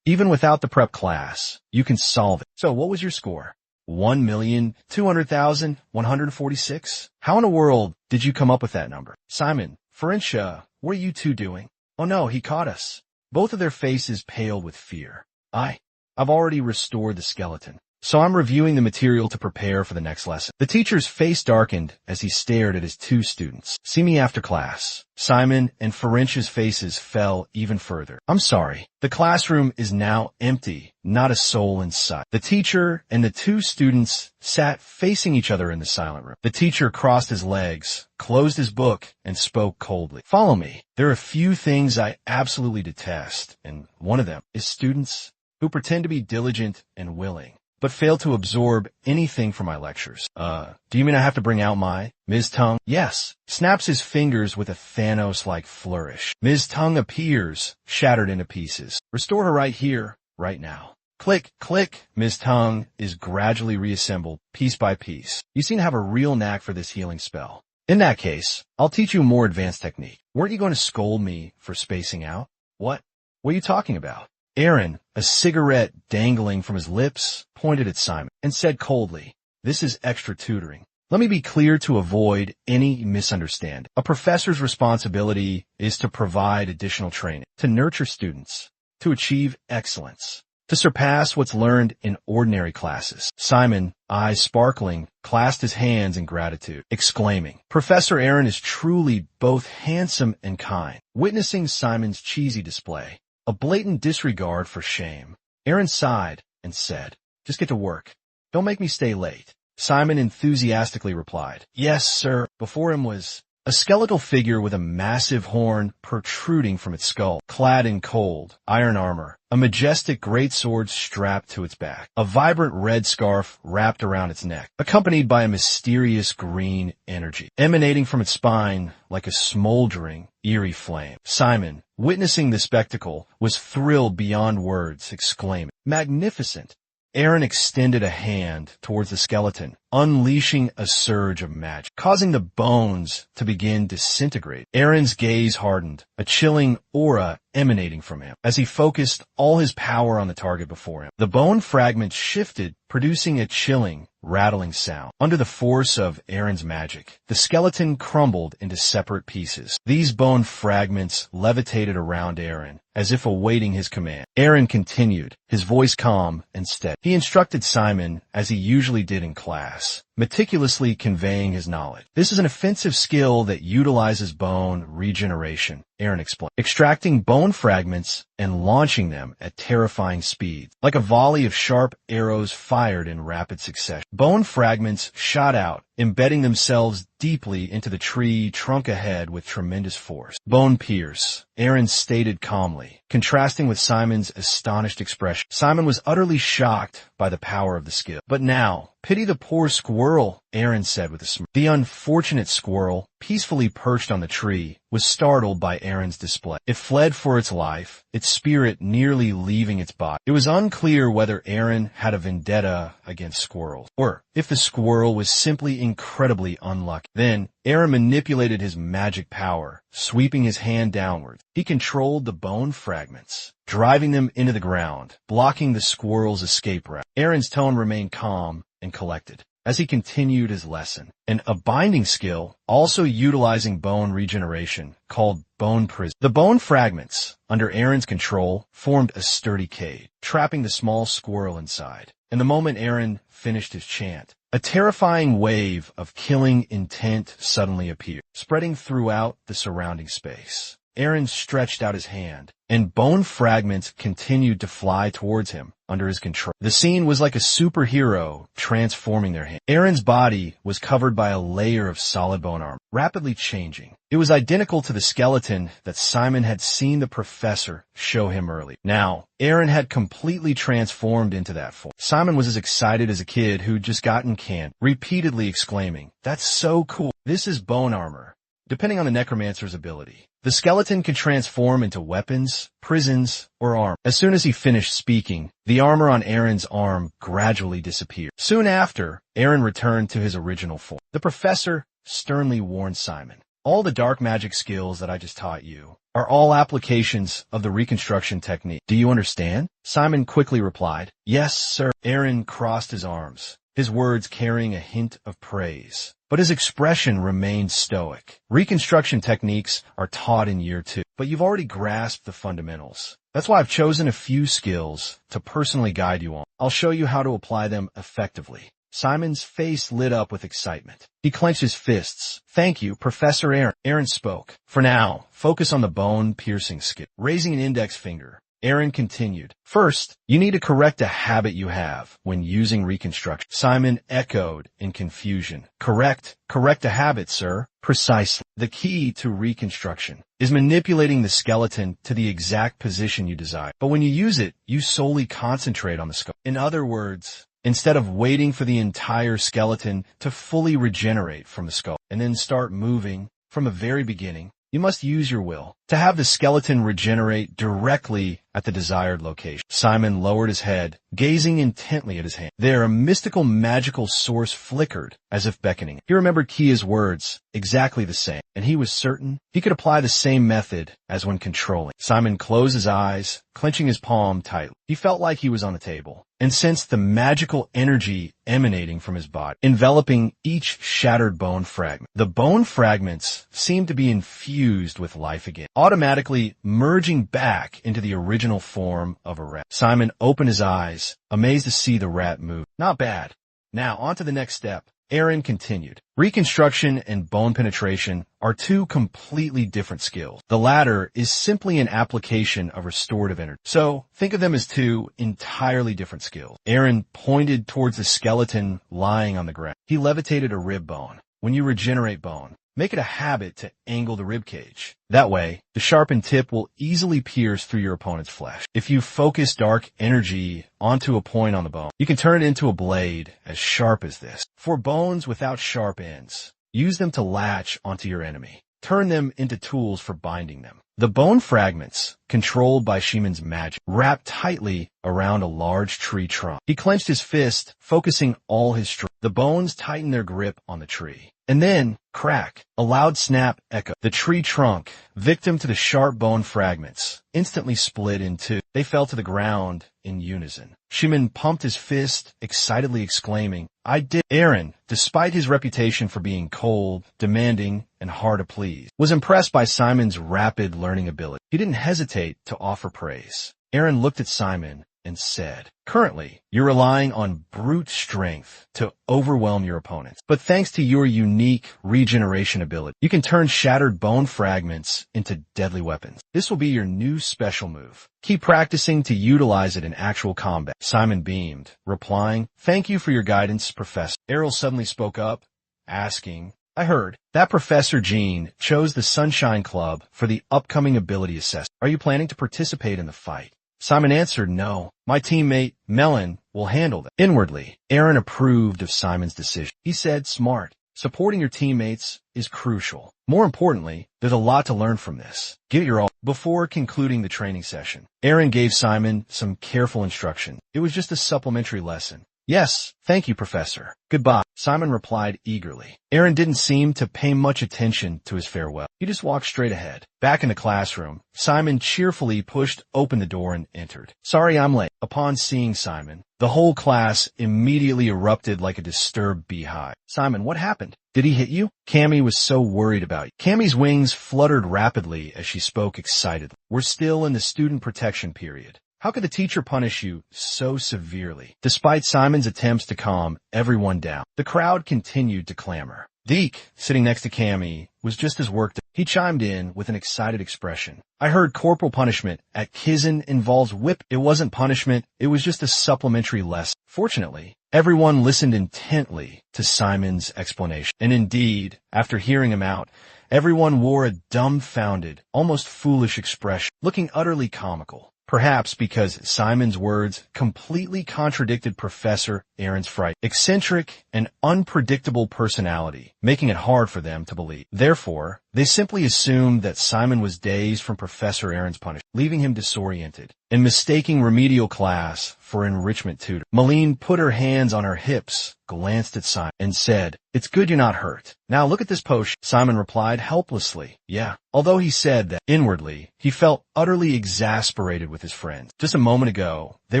Even without the prep class, you can solve it. So what was your score? 1,200,146? How in the world did you come up with that number? Simon, Florentia, what are you two doing? Oh no, he caught us. Both of their faces paled with fear. I've already restored the skeleton. So I'm reviewing the material to prepare for the next lesson. The teacher's face darkened as he stared at his two students. See me after class. Simon and Florentia's faces fell even further. I'm sorry. The classroom is now empty, not a soul in sight. The teacher and the two students sat facing each other in the silent room. The teacher crossed his legs, closed his book, and spoke coldly. Follow me. There are a few things I absolutely detest, and one of them is students who pretend to be diligent and willing, but fail to absorb anything from my lectures. Do you mean I have to bring out my Ms. Tongue? Yes. Snaps his fingers with a Thanos-like flourish. Ms. Tongue appears, shattered into pieces. Restore her right here, right now. Click, click. Ms. Tongue is gradually reassembled, piece by piece. You seem to have a real knack for this healing spell. In that case, I'll teach you a more advanced technique. Weren't you going to scold me for spacing out? What? What are you talking about? Aaron, a cigarette dangling from his lips, pointed at Simon and said coldly, "This is extra tutoring. Let me be clear to avoid any misunderstanding. A professor's responsibility is to provide additional training, to nurture students, to achieve excellence, to surpass what's learned in ordinary classes." Simon, eyes sparkling, clasped his hands in gratitude, exclaiming, "Professor Aaron is truly both handsome and kind." Witnessing Simon's cheesy display, a blatant disregard for shame, Aaron sighed and said, "Just get to work. Don't make me stay late." Simon enthusiastically replied, "Yes, sir." Before him was a skeletal figure with a massive horn protruding from its skull, clad in cold, iron armor, a majestic greatsword strapped to its back, a vibrant red scarf wrapped around its neck, accompanied by a mysterious green energy emanating from its spine like a smoldering, eerie flame. Simon, witnessing the spectacle, was thrilled beyond words, exclaiming, "Magnificent!" Aaron extended a hand towards the skeleton, unleashing a surge of magic, causing the bones to begin disintegrating. Aaron's gaze hardened, a chilling aura emanating from him. As he focused all his power on the target before him, the bone fragments shifted, producing a chilling, rattling sound. Under the force of Aaron's magic, the skeleton crumbled into separate pieces. These bone fragments levitated around Aaron, as if awaiting his command. Aaron continued, his voice calm and steady. He instructed Simon, as he usually did in class, meticulously conveying his knowledge. "This is an offensive skill that utilizes bone regeneration," Aaron explained, extracting bone fragments and launching them at terrifying speeds, like a volley of sharp arrows fired in rapid succession. Bone fragments shot out, embedding themselves deeply into the tree trunk ahead with tremendous force. "Bone pierce," Aaron stated calmly, contrasting with Simon's astonished expression. Simon was utterly shocked by the power of the skill. "But now, pity the poor squirrel," Aaron said with a smirk. The unfortunate squirrel, peacefully perched on the tree, was startled by Aaron's display. It fled for its life, its spirit nearly leaving its body. It was unclear whether Aaron had a vendetta against squirrels, or if the squirrel was simply incredibly unlucky. Then, Aaron manipulated his magic power, sweeping his hand downwards. He controlled the bone fragments, driving them into the ground, blocking the squirrel's escape route. Aaron's tone remained calm and collected as he continued his lesson. A binding skill, also utilizing bone regeneration, called bone prison. The bone fragments, under Aaron's control, formed a sturdy cage, trapping the small squirrel inside. And the moment Aaron finished his chant, a terrifying wave of killing intent suddenly appeared, spreading throughout the surrounding space. Aaron stretched out his hand, and bone fragments continued to fly towards him under his control. The scene was like a superhero transforming their hand. Aaron's body was covered by a layer of solid bone armor, rapidly changing. It was identical to the skeleton that Simon had seen the professor show him earlier. Now, Aaron had completely transformed into that form. Simon was as excited as a kid who'd just gotten canned, repeatedly exclaiming, "That's so cool. This is bone armor." Depending on the Necromancer's ability, the skeleton can transform into weapons, prisons, or armor. As soon as he finished speaking, the armor on Aaron's arm gradually disappeared. Soon after, Aaron returned to his original form. The professor sternly warned Simon, "All the dark magic skills that I just taught you are all applications of the reconstruction technique. Do you understand?" Simon quickly replied, "Yes, sir." Aaron crossed his arms, his words carrying a hint of praise, but his expression remained stoic. "Reconstruction techniques are taught in year 2, but you've already grasped the fundamentals. That's why I've chosen a few skills to personally guide you on. I'll show you how to apply them effectively." Simon's face lit up with excitement. He clenched his fists. "Thank you, Professor Aaron." Aaron spoke. "For now, focus on the bone-piercing skill." Raising an index finger, Aaron continued, "First, you need to correct a habit you have when using reconstruction." Simon echoed in confusion. Correct a habit, sir." "Precisely. The key to reconstruction is manipulating the skeleton to the exact position you desire. But when you use it, you solely concentrate on the skull. In other words, instead of waiting for the entire skeleton to fully regenerate from the skull and then start moving from the very beginning, you must use your will to have the skeleton regenerate directly at the desired location." Simon lowered his head, gazing intently at his hand. There, a mystical magical source flickered, as if beckoning. He remembered Kia's words, exactly the same, and he was certain he could apply the same method as when controlling. Simon closed his eyes, clenching his palm tightly. He felt like he was on the table, and sensed the magical energy emanating from his body, enveloping each shattered bone fragment. The bone fragments seemed to be infused with life again, automatically merging back into the original form of a rat. Simon opened his eyes, amazed to see the rat move. "Not bad. Now, on to the next step." Aaron continued. Reconstruction and bone penetration are two completely different skills. The latter is simply an application of restorative energy. So think of them as two entirely different skills. Aaron pointed towards the skeleton lying on the ground. He levitated a rib bone. When you regenerate bone, make it a habit to angle the rib cage. That way, the sharpened tip will easily pierce through your opponent's flesh. If you focus dark energy onto a point on the bone, you can turn it into a blade as sharp as this. For bones without sharp ends, use them to latch onto your enemy. Turn them into tools for binding them. The bone fragments, controlled by Shimon's magic, wrapped tightly around a large tree trunk. He clenched his fist, focusing all his strength. The bones tightened their grip on the tree. And then, crack, a loud snap echoed. The tree trunk, victim to the sharp bone fragments, instantly split in two. They fell to the ground in unison. Shimon pumped his fist, excitedly exclaiming, "I did." Aaron, despite his reputation for being cold, demanding, and hard to please, was impressed by Simon's rapid learning ability. He didn't hesitate to offer praise. Aaron looked at Simon and said, "Currently, you're relying on brute strength to overwhelm your opponents. But thanks to your unique regeneration ability, you can turn shattered bone fragments into deadly weapons. This will be your new special move. Keep practicing to utilize it in actual combat." Simon beamed, replying, "Thank you for your guidance, Professor." Errol suddenly spoke up, asking, "I heard that Professor Jean chose the Sunshine Club for the upcoming ability assessment. Are you planning to participate in the fight?" Simon answered, "No. My teammate, Melon, will handle them." Inwardly, Aaron approved of Simon's decision. He said, "Smart. Supporting your teammates is crucial. More importantly, there's a lot to learn from this. Give it your all." Before concluding the training session, Aaron gave Simon some careful instruction. It was just a supplementary lesson. "Yes, thank you, Professor. Goodbye," Simon replied eagerly. Aaron didn't seem to pay much attention to his farewell. He just walked straight ahead. Back in the classroom, Simon cheerfully pushed open the door and entered. "Sorry I'm late." Upon seeing Simon, the whole class immediately erupted like a disturbed beehive. "Simon, what happened? Did he hit you?" Cammy was so worried about you. Cammy's wings fluttered rapidly as she spoke excitedly. "We're still in the student protection period. How could the teacher punish you so severely?" Despite Simon's attempts to calm everyone down, the crowd continued to clamor. Deke, sitting next to Cammy, was just as worked up. He chimed in with an excited expression. "I heard corporal punishment at Kizan involves whip." "It wasn't punishment, it was just a supplementary lesson." Fortunately, everyone listened intently to Simon's explanation. And indeed, after hearing him out, everyone wore a dumbfounded, almost foolish expression, looking utterly comical. Perhaps because Simon's words completely contradicted Professor Aaron's fright, eccentric, and unpredictable personality, making it hard for them to believe. Therefore, they simply assumed that Simon was dazed from Professor Aaron's punishment, leaving him disoriented, and mistaking remedial class for enrichment tutor. Malene put her hands on her hips, glanced at Simon, and said, "It's good you're not hurt. Now look at this potion." Simon replied helplessly, "Yeah." Although he said that, inwardly, he felt utterly exasperated with his friends. Just a moment ago, they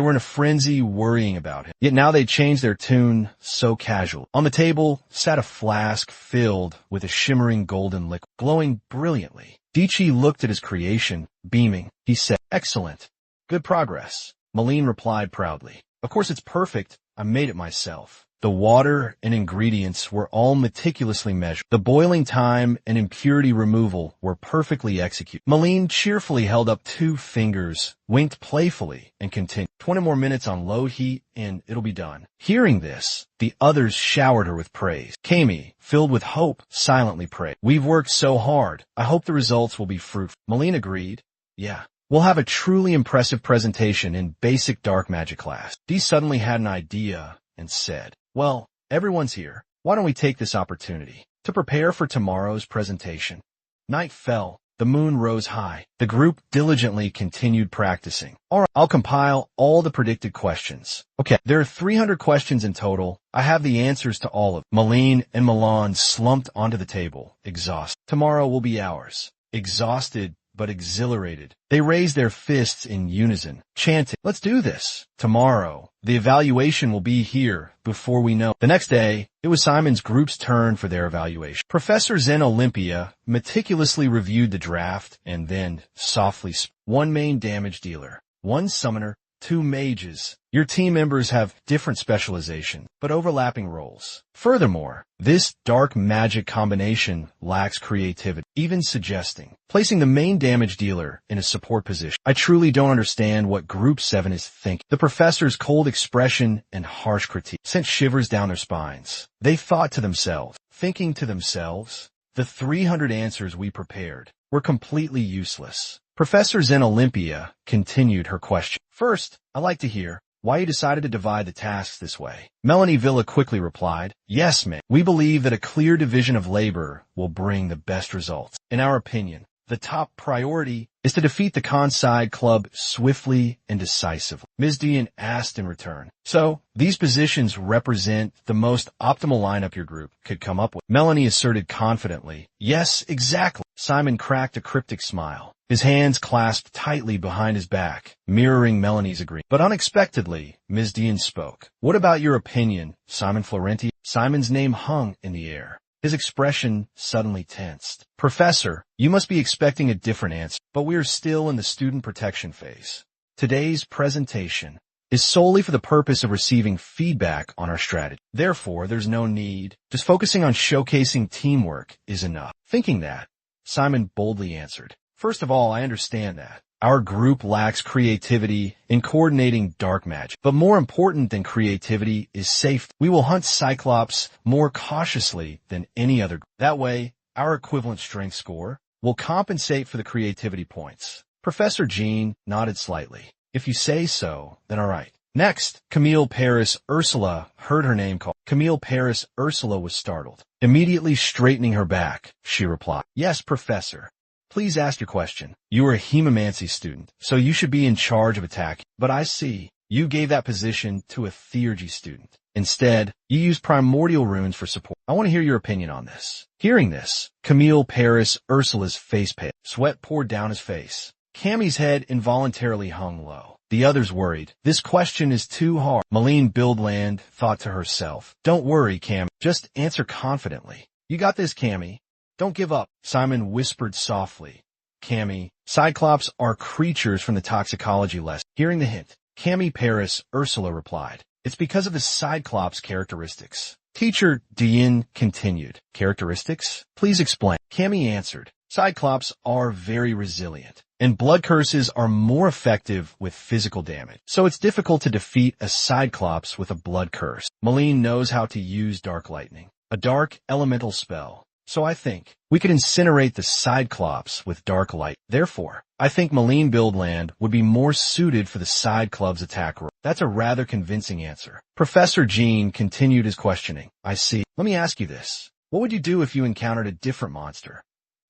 were in a frenzy worrying about him. Yet now they changed their tune so casually. On the table sat a flask filled with a shimmering golden liquid, glowing brilliantly. Dichi looked at his creation, beaming. He said, "Excellent. Good progress." Malene replied proudly, "Of course it's perfect. I made it myself." The water and ingredients were all meticulously measured. The boiling time and impurity removal were perfectly executed. Malene cheerfully held up 2 fingers, winked playfully, and continued, 20 more minutes on low heat, and it'll be done." Hearing this, the others showered her with praise. Cammy, filled with hope, silently prayed, "We've worked so hard. I hope the results will be fruitful." Malene agreed, "Yeah. We'll have a truly impressive presentation in basic dark magic class." Dee suddenly had an idea and said, "Well, everyone's here. Why don't we take this opportunity to prepare for tomorrow's presentation?" Night fell. The moon rose high. The group diligently continued practicing. "All right, I'll compile all the predicted questions." "Okay, there are 300 questions in total. I have the answers to all of them." Malene and Milan slumped onto the table, exhausted. "Tomorrow will be ours." Exhausted but exhilarated, they raised their fists in unison, chanting, "Let's do this. Tomorrow, the evaluation will be here before we know." The next day, it was Simon's group's turn for their evaluation. Professor Zen Olympia meticulously reviewed the draft and then softly spoke. 1 main damage dealer, 1 summoner, 2 mages. Your team members have different specialization, but overlapping roles. Furthermore, this dark magic combination lacks creativity, even suggesting placing the main damage dealer in a support position. I truly don't understand what Group 7 is thinking. The professor's cold expression and harsh critique sent shivers down their spines. They thought to themselves, thinking to themselves, the 300 answers we prepared were completely useless. Professor Zen Olympia continued her question. First, I'd like to hear why you decided to divide the tasks this way. Melanie Villa quickly replied, yes, ma'am. We believe that a clear division of labor will bring the best results. In our opinion, the top priority is to defeat the Kansai Club swiftly and decisively. Ms. Dian asked in return. So, these positions represent the most optimal lineup your group could come up with. Melanie asserted confidently. Yes, exactly. Simon cracked a cryptic smile. His hands clasped tightly behind his back, mirroring Melanie's agreement. But unexpectedly, Ms. Dian spoke. What about your opinion, Simon Florenti? Simon's name hung in the air. His expression suddenly tensed. Professor, you must be expecting a different answer, but we are still in the student protection phase. Today's presentation is solely for the purpose of receiving feedback on our strategy. Therefore, there's no need. Just focusing on showcasing teamwork is enough. Thinking that, Simon boldly answered. First of all, I understand that our group lacks creativity in coordinating dark magic. But more important than creativity is safety. We will hunt Cyclops more cautiously than any other group. That way, our equivalent strength score will compensate for the creativity points. Professor Jean nodded slightly. If you say so, then all right. Next, Camille Paris Ursula heard her name called. Camille Paris Ursula was startled. Immediately straightening her back, she replied, yes, Professor. Please ask your question. You are a hemomancy student, so you should be in charge of attacking. But I see, you gave that position to a theurgy student. Instead, you used primordial runes for support. I want to hear your opinion on this. Hearing this, Camille Paris Ursula's face paled. Sweat poured down his face. Cammy's head involuntarily hung low. The others worried. This question is too hard. Malene Buildland thought to herself. Don't worry, Cam. Just answer confidently. You got this, Cammy. Don't give up, Simon whispered softly. Cammy, Cyclops are creatures from the toxicology lesson. Hearing the hint, Cammy Paris Ursula replied. It's because of the Cyclops characteristics. Teacher Dian continued. Characteristics? Please explain. Cammy answered. Cyclops are very resilient, and blood curses are more effective with physical damage. So it's difficult to defeat a Cyclops with a blood curse. Malene knows how to use Dark Lightning, a dark elemental spell. So I think we could incinerate the Cyclops with dark light. Therefore, I think Malene Buildland would be more suited for the side club's attack role. That's a rather convincing answer. Professor Jean continued his questioning. I see. Let me ask you this. What would you do if you encountered a different monster?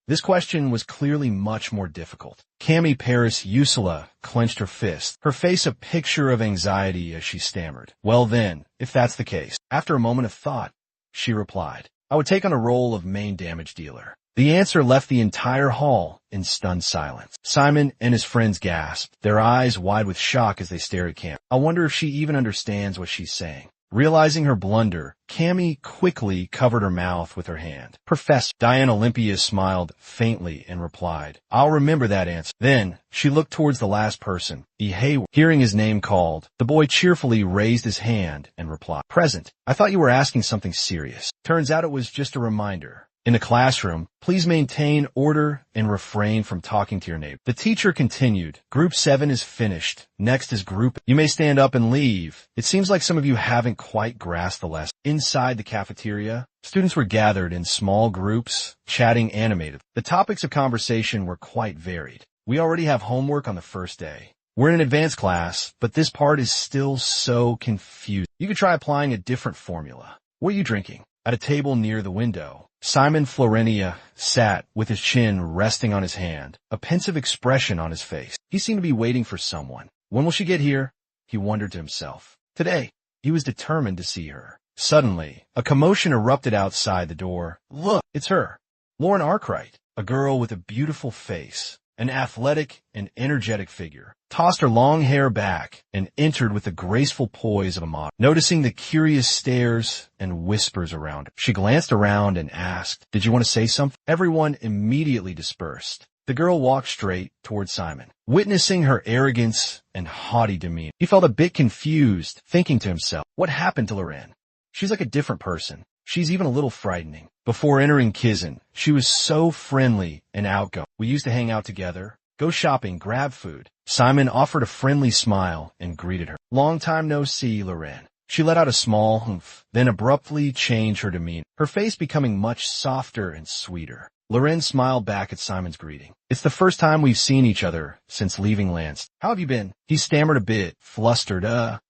This question was clearly much more difficult. Cammy Paris Ursula clenched her fist, her face a picture of anxiety as she stammered. Well then, if that's the case. After a moment of thought, she replied. I would take on a role of main damage dealer. The answer left the entire hall in stunned silence. Simon and his friends gasped, their eyes wide with shock as they stared at Cam. I wonder if she even understands what she's saying. Realizing her blunder, Cammy quickly covered her mouth with her hand. Professor Diane Olympia smiled faintly and replied, I'll remember that answer. Then, she looked towards the last person, Yahello. Hearing his name called, the boy cheerfully raised his hand and replied, Present. I thought you were asking something serious. Turns out it was just a reminder. In the classroom, please maintain order and refrain from talking to your neighbor. The teacher continued. Group 7 is finished. Next is Group. You may stand up and leave. It seems like some of you haven't quite grasped the lesson. Inside the cafeteria, students were gathered in small groups, chatting animated. The topics of conversation were quite varied. We already have homework on the first day. We're in an advanced class, but this part is still so confusing. You could try applying a different formula. What are you drinking? At a table near the window, Simon Florenia sat with his chin resting on his hand, a pensive expression on his face. He seemed to be waiting for someone. When will she get here? He wondered to himself. Today, he was determined to see her. Suddenly, a commotion erupted outside the door. Look, it's her. Lauren Arkwright, a girl with a beautiful face, an athletic and energetic figure, tossed her long hair back and entered with the graceful poise of a model. Noticing the curious stares and whispers around her, she glanced around and asked, Did you want to say something? Everyone immediately dispersed. The girl walked straight toward Simon. Witnessing her arrogance and haughty demeanor. He felt a bit confused, thinking to himself, what happened to Loren? She's like a different person. She's even a little frightening. Before entering Kizan, she was so friendly and outgoing. We used to hang out together, go shopping, grab food. Simon offered a friendly smile and greeted her. Long time no see, Loren. She let out a small humph, then abruptly changed her demeanor, her face becoming much softer and sweeter. Loren smiled back at Simon's greeting. It's the first time we've seen each other since leaving Lance. How have you been? He stammered a bit, flustered.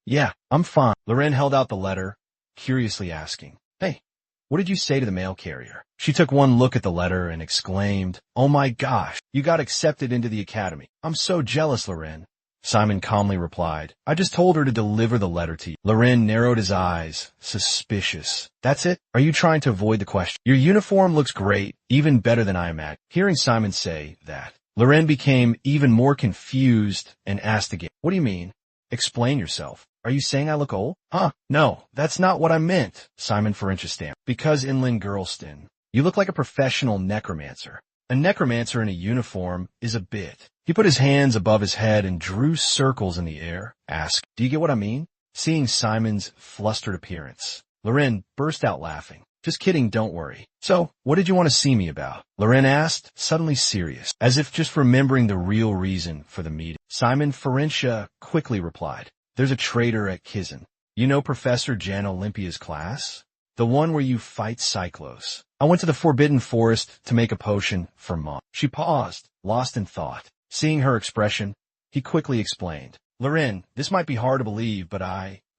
Yeah, I'm fine. Loren held out the letter, curiously asking, hey, what did you say to the mail carrier? She took one look at the letter and exclaimed, oh my gosh, you got accepted into the academy. I'm so jealous, Loren. Simon calmly replied, I just told her to deliver the letter to you. Loren narrowed his eyes, suspicious. That's it? Are you trying to avoid the question? Your uniform looks great, even better than I imagined. Hearing Simon say that, Loren became even more confused and asked again, what do you mean? Explain yourself. Are you saying I look old? No, that's not what I meant, Simon Farincha stamped. Because Inland Girlston, you look like a professional necromancer. A necromancer in a uniform is a bit. He put his hands above his head and drew circles in the air, asked, do you get what I mean? Seeing Simon's flustered appearance, Loren burst out laughing. Just kidding, don't worry. So, what did you want to see me about? Loren asked, suddenly serious, as if just remembering the real reason for the meeting. Simon Farincha quickly replied, there's a traitor at Kizan. You know Professor Jan Olympia's class? The one where you fight Cyclos. I went to the Forbidden Forest to make a potion for Mom. She paused, lost in thought. Seeing her expression, he quickly explained, Loren, this might be hard to believe, but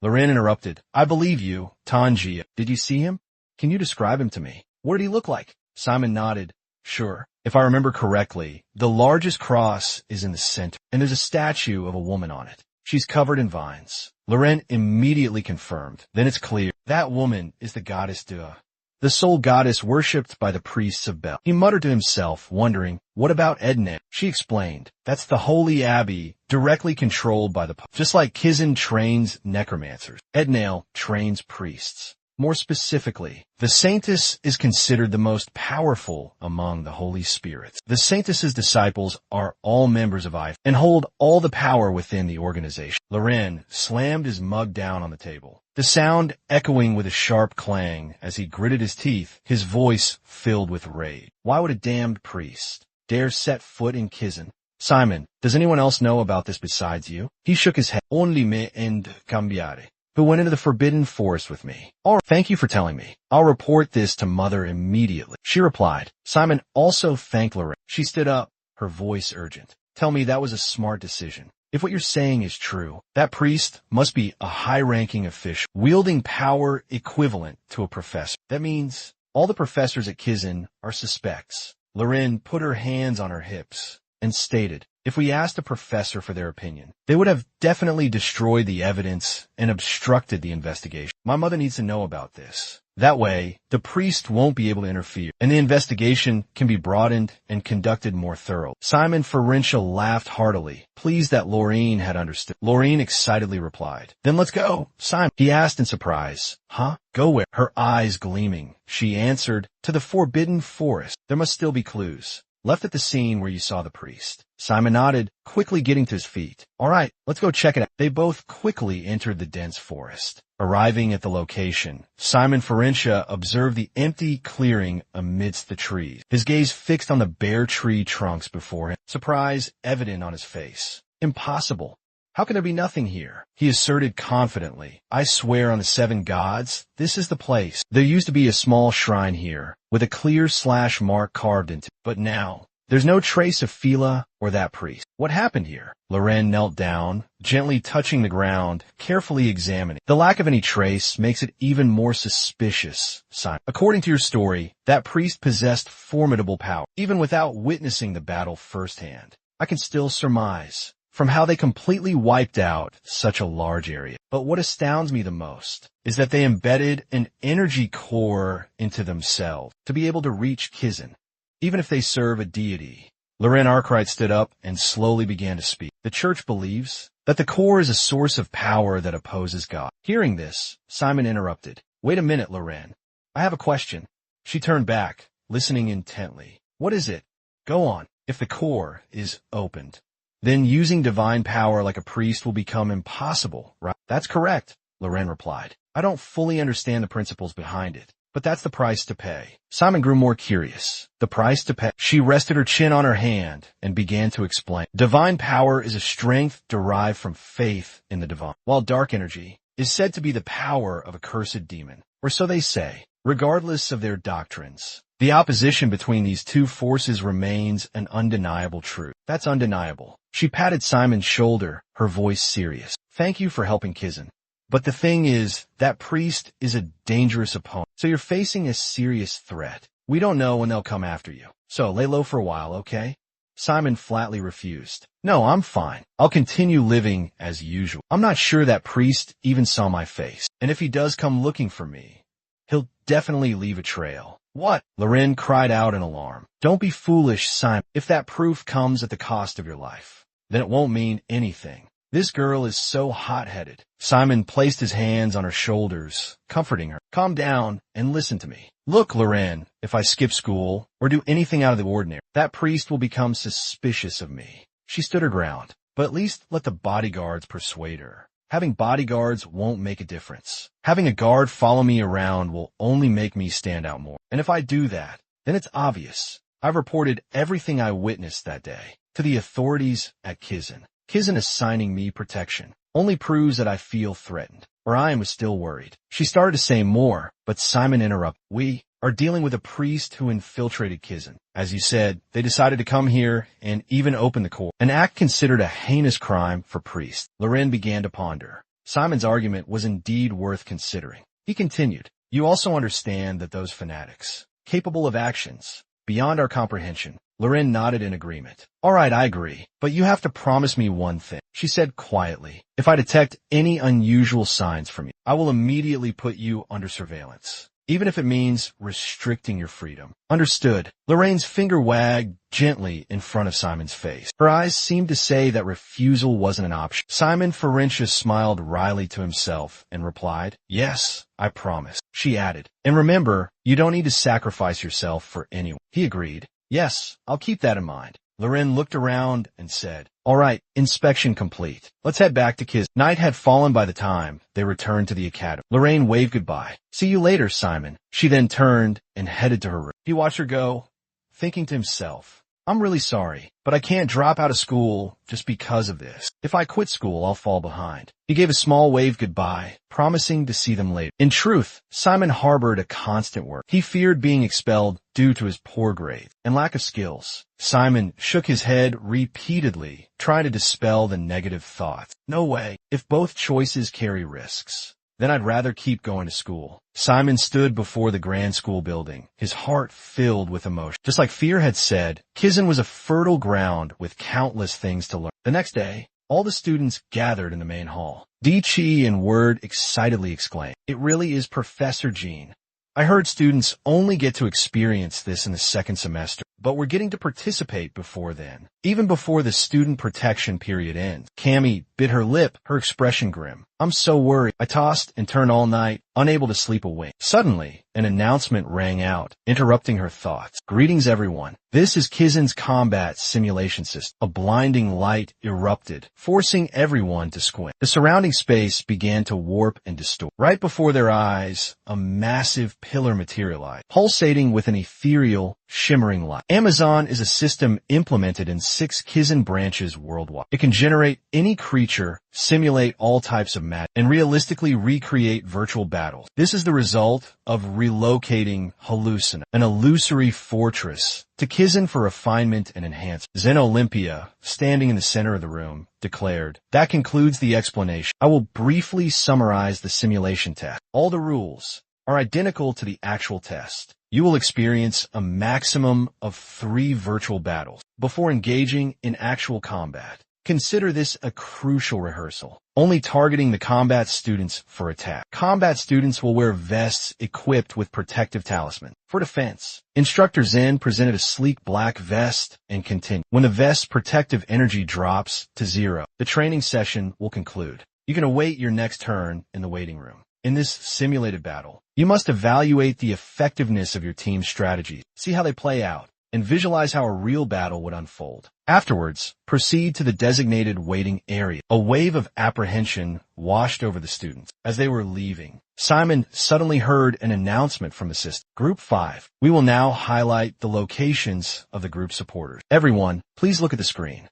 Loren interrupted, I believe you, Tanjia. Did you see him? Can you describe him to me? What did he look like? Simon nodded. Sure. If I remember correctly, the largest cross is in the center, and there's a statue of a woman on it. She's covered in vines. Loren immediately confirmed. Then it's clear. That woman is the goddess Dua, the sole goddess worshipped by the priests of Bel. He muttered to himself, wondering, what about Edna? She explained, that's the holy abbey, directly controlled by the Pope. Just like Kizan trains necromancers, Ednail trains priests. More specifically, the Saintess is considered the most powerful among the Holy Spirits. The Saintess's disciples are all members of IF and hold all the power within the organization. Loren slammed his mug down on the table, the sound echoing with a sharp clang as he gritted his teeth, his voice filled with rage. Why would a damned priest dare set foot in Kizan? Simon, does anyone else know about this besides you? He shook his head. Only me and Cambiare, who went into the Forbidden Forest with me. All right, thank you for telling me. I'll report this to Mother immediately. She replied. Simon also thanked Loren. She stood up, her voice urgent. Tell me that was a smart decision. If what you're saying is true, that priest must be a high-ranking official, wielding power equivalent to a professor. That means all the professors at Kizan are suspects. Loren put her hands on her hips and stated, if we asked a professor for their opinion, they would have definitely destroyed the evidence and obstructed the investigation. My mother needs to know about this. That way, the priest won't be able to interfere, and the investigation can be broadened and conducted more thoroughly. Simon Farincha laughed heartily, pleased that Laureen had understood. Laureen excitedly replied, then let's go, Simon. He asked in surprise, huh? Go where? Her eyes gleaming, she answered, to the Forbidden Forest. There must still be clues left at the scene where you saw the priest. Simon nodded, quickly getting to his feet. All right, let's go check it out. They both quickly entered the dense forest. Arriving at the location, Simon Farincha observed the empty clearing amidst the trees, his gaze fixed on the bare tree trunks before him, surprise evident on his face. Impossible. How can there be nothing here? He asserted confidently. I swear on the 7 gods, this is the place. There used to be a small shrine here, with a clear slash mark carved into it. But now, there's no trace of Phila or that priest. What happened here? Loren knelt down, gently touching the ground, carefully examining. The lack of any trace makes it even more suspicious, Simon. According to your story, that priest possessed formidable power. Even without witnessing the battle firsthand, I can still surmise from how they completely wiped out such a large area. But what astounds me the most is that they embedded an energy core into themselves to be able to reach Kizan, even if they serve a deity. Loren Arkwright stood up and slowly began to speak. The church believes that the core is a source of power that opposes God. Hearing this, Simon interrupted. Wait a minute, Loren. I have a question. She turned back, listening intently. What is it? Go on. If the core is opened, Then using divine power like a priest will become impossible, right? That's correct, Loren replied. I don't fully understand the principles behind it, but that's the price to pay. Simon grew more curious. The price to pay. She rested her chin on her hand and began to explain. Divine power is a strength derived from faith in the divine, while dark energy is said to be the power of a cursed demon, or so they say. Regardless of their doctrines, the opposition between these two forces remains an undeniable truth. That's undeniable. She patted Simon's shoulder, her voice serious. Thank you for helping Kizan. But the thing is, that priest is a dangerous opponent, so you're facing a serious threat. We don't know when they'll come after you, so lay low for a while, okay? Simon flatly refused. No, I'm fine. I'll continue living as usual. I'm not sure that priest even saw my face, and if he does come looking for me, he'll definitely leave a trail. What? Loren cried out in alarm. Don't be foolish, Simon. If that proof comes at the cost of your life, then it won't mean anything. This girl is so hot-headed. Simon placed his hands on her shoulders, comforting her. Calm down and listen to me. Look, Loren, if I skip school or do anything out of the ordinary, that priest will become suspicious of me. She stood her ground, but at least let the bodyguards persuade her. Having bodyguards won't make a difference. Having a guard follow me around will only make me stand out more. And if I do that, then it's obvious. I've reported everything I witnessed that day to the authorities at Kizan. Kizan assigning me protection only proves that I feel threatened, or I am still worried. She started to say more, but Simon interrupted. We are dealing with a priest who infiltrated Kizan. As you said, they decided to come here and even open the court, an act considered a heinous crime for priests. Loren began to ponder. Simon's argument was indeed worth considering. He continued, you also understand that those fanatics, capable of actions beyond our comprehension. Loren nodded in agreement. All right, I agree, but you have to promise me one thing, she said quietly. If I detect any unusual signs from you, I will immediately put you under surveillance, even if it means restricting your freedom. Understood. Lorraine's finger wagged gently in front of Simon's face. Her eyes seemed to say that refusal wasn't an option. Simon Ferencia smiled wryly to himself and replied, yes, I promise. She added, and remember, you don't need to sacrifice yourself for anyone. He agreed. Yes, I'll keep that in mind. Loren looked around and said, all right, inspection complete. Let's head back to Kiz. Night had fallen by the time they returned to the academy. Lorraine waved goodbye. See you later, Simon. She then turned and headed to her room. He watched her go, thinking to himself, I'm really sorry, but I can't drop out of school just because of this. If I quit school, I'll fall behind. He gave a small wave goodbye, promising to see them later. In truth, Simon harbored a constant worry. He feared being expelled due to his poor grades and lack of skills. Simon shook his head repeatedly, trying to dispel the negative thoughts. No way. If both choices carry risks, then I'd rather keep going to school. Simon stood before the grand school building, his heart filled with emotion. Just like Fear had said, Kizan was a fertile ground with countless things to learn. The next day, all the students gathered in the main hall. Di-Chi and Word excitedly exclaimed, it really is Professor Jean. I heard students only get to experience this in the second semester, but we're getting to participate before then, even before the student protection period ends. Cammy bit her lip, her expression grim. I'm so worried. I tossed and turned all night, unable to sleep a wink. Suddenly, an announcement rang out, interrupting her thoughts. Greetings, everyone. This is Kizan's combat simulation system. A blinding light erupted, forcing everyone to squint. The surrounding space began to warp and distort. Right before their eyes, a massive pillar materialized, pulsating with an ethereal, shimmering light. Amazon is a system implemented in 6 Kizan branches worldwide. It can generate any creature, simulate all types of magic, and realistically recreate virtual battles. This is the result of relocating Hallucina, an illusory fortress, to Kizan for refinement and enhancement. Zen Olympia, standing in the center of the room, declared, that concludes the explanation. I will briefly summarize the simulation test. All the rules are identical to the actual test. You will experience a maximum of 3 virtual battles before engaging in actual combat. Consider this a crucial rehearsal, only targeting the combat students for attack. Combat students will wear vests equipped with protective talisman. For defense, Instructor Zen presented a sleek black vest and continued. When the vest's protective energy drops to 0, the training session will conclude. You can await your next turn in the waiting room. In this simulated battle, you must evaluate the effectiveness of your team's strategies, see how they play out, and visualize how a real battle would unfold. Afterwards, proceed to the designated waiting area. A wave of apprehension washed over the students. As they were leaving, Simon suddenly heard an announcement from the system. Group 5. We will now highlight the locations of the group supporters. Everyone, please look at the screen.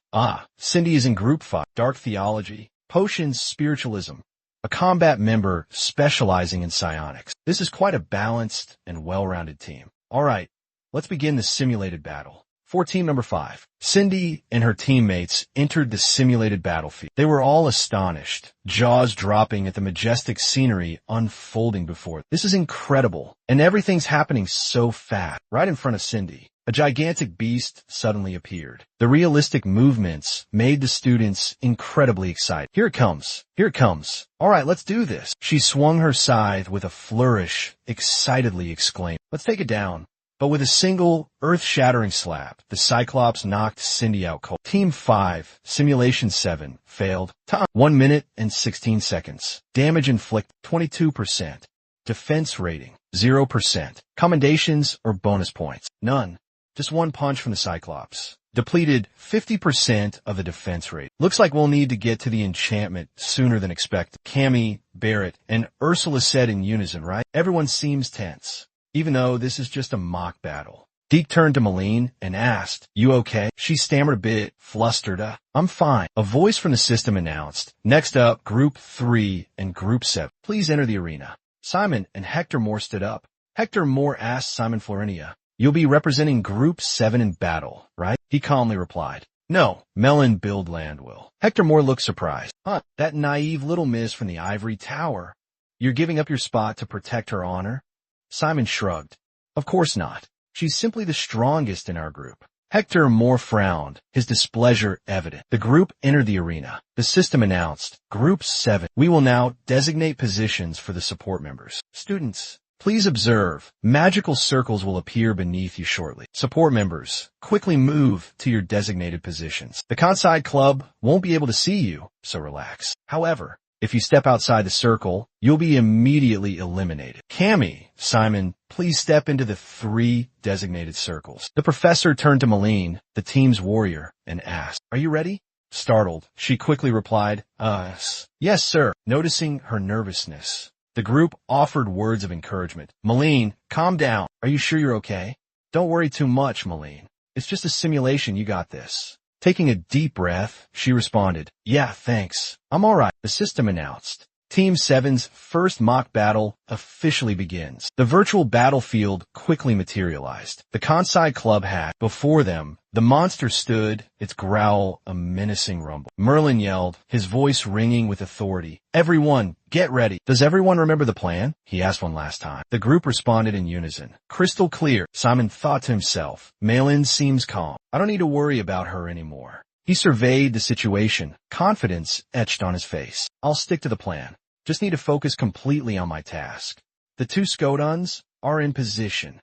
Cindy is in Group 5. Dark Theology, Potions Spiritualism, a combat member specializing in psionics. This is quite a balanced and well-rounded team. Alright, let's begin the simulated battle. For team number 5, Cindy and her teammates entered the simulated battlefield. They were all astonished, jaws dropping at the majestic scenery unfolding before them. This is incredible, and everything's happening so fast. Right in front of Cindy, a gigantic beast suddenly appeared. The realistic movements made the students incredibly excited. Here it comes. Here it comes. Alright, let's do this. She swung her scythe with a flourish, excitedly exclaimed, "Let's take it down." But with a single, earth-shattering slap, the Cyclops knocked Cindy out cold. Team 5, Simulation 7, failed. Time, 1 minute and 16 seconds. Damage inflicted, 22%. Defense rating, 0%. Commendations or bonus points, none. Just one punch from the Cyclops. Depleted 50% of the defense rate. Looks like we'll need to get to the enchantment sooner than expected. Cammy, Barrett, and Ursula said in unison, right? Everyone seems tense, even though this is just a mock battle. Deke turned to Malene and asked, "You okay?" She stammered a bit, flustered. "I'm fine." A voice from the system announced, "Next up, Group 3 and Group 7. Please enter the arena." Simon and Hector Moore stood up. Hector Moore asked Simon Florinia, "You'll be representing Group 7 in battle, right?" He calmly replied, "No, Melon Buildland will." Hector Moore looked surprised. That naive little miss from the ivory tower. You're giving up your spot to protect her honor?" Simon shrugged. "Of course not. She's simply the strongest in our group." Hector Moore frowned, his displeasure evident. The group entered the arena. The system announced, "Group 7. We will now designate positions for the support members. Students, please observe. Magical circles will appear beneath you shortly. Support members, quickly move to your designated positions. The Conside Club won't be able to see you, so relax. However, if you step outside the circle, you'll be immediately eliminated. Cammy, Simon, please step into the 3 designated circles." The professor turned to Malene, the team's warrior, and asked, "Are you ready?" Startled, she quickly replied, Yes, sir." Noticing her nervousness, the group offered words of encouragement. "Malene, calm down. Are you sure you're okay?" "Don't worry too much, Malene. It's just a simulation. You got this." Taking a deep breath, she responded, "Yeah, thanks. I'm all right." The system announced, Team 7's first mock battle officially begins. The virtual battlefield quickly materialized. The Conside Club had, before them, the monster stood, its growl a menacing rumble. Merlin yelled, his voice ringing with authority, "Everyone, get ready." "Does everyone remember the plan?" he asked one last time. The group responded in unison. "Crystal clear." Simon thought to himself, "Malin seems calm. I don't need to worry about her anymore." He surveyed the situation, confidence etched on his face. "I'll stick to the plan. Just need to focus completely on my task." The 2 Skodons are in position,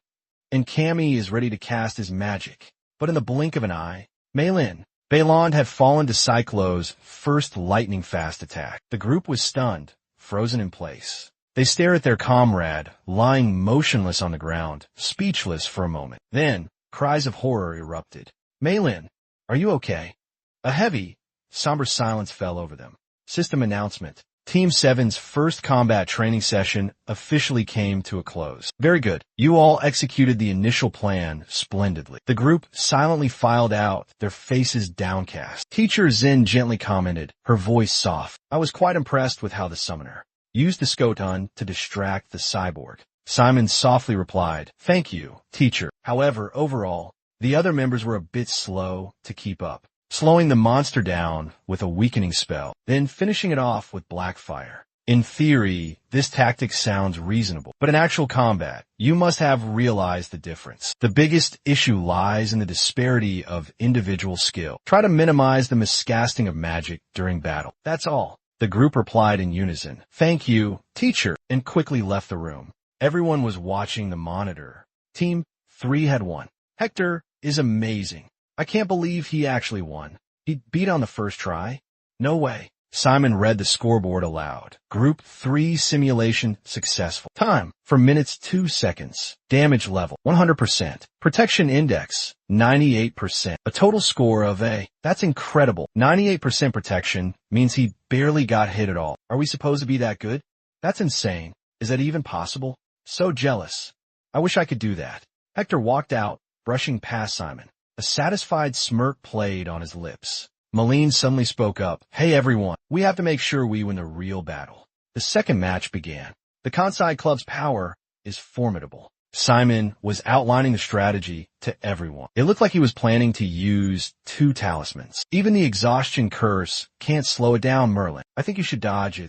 and Cammy is ready to cast his magic. But in the blink of an eye, Balond had fallen to Cyclo's first lightning-fast attack. The group was stunned, frozen in place. They stare at their comrade, lying motionless on the ground, speechless for a moment. Then, cries of horror erupted. "Malin, are you okay?" A heavy, somber silence fell over them. System announcement. Team 7's first combat training session officially came to a close. "Very good. You all executed the initial plan splendidly." The group silently filed out, their faces downcast. Teacher Zen gently commented, her voice soft, "I was quite impressed with how the summoner used the Skoton to distract the cyborg." Simon softly replied, "Thank you, teacher." However, overall, the other members were a bit slow to keep up, slowing the monster down with a weakening spell, then finishing it off with Blackfire. In theory, this tactic sounds reasonable, but in actual combat, you must have realized the difference. The biggest issue lies in the disparity of individual skill. Try to minimize the miscasting of magic during battle. That's all. The group replied in unison, "Thank you, teacher," and quickly left the room. Everyone was watching the monitor. Team 3 had won. Hector is amazing. I can't believe he actually won. He beat on the first try. No way. Simon read the scoreboard aloud. Group 3 simulation successful. Time, for minutes 2 seconds. Damage level, 100%. Protection index, 98%. A total score of A. That's incredible. 98% protection means he barely got hit at all. Are we supposed to be that good? That's insane. Is that even possible? So jealous. I wish I could do that. Hector walked out, brushing past Simon. A satisfied smirk played on his lips. Malene suddenly spoke up. Hey everyone, we have to make sure we win the real battle. The second match began. The Kansai Club's power is formidable. Simon was outlining the strategy to everyone. It looked like he was planning to use 2 talismans. Even the exhaustion curse can't slow it down, Merlin. I think you should dodge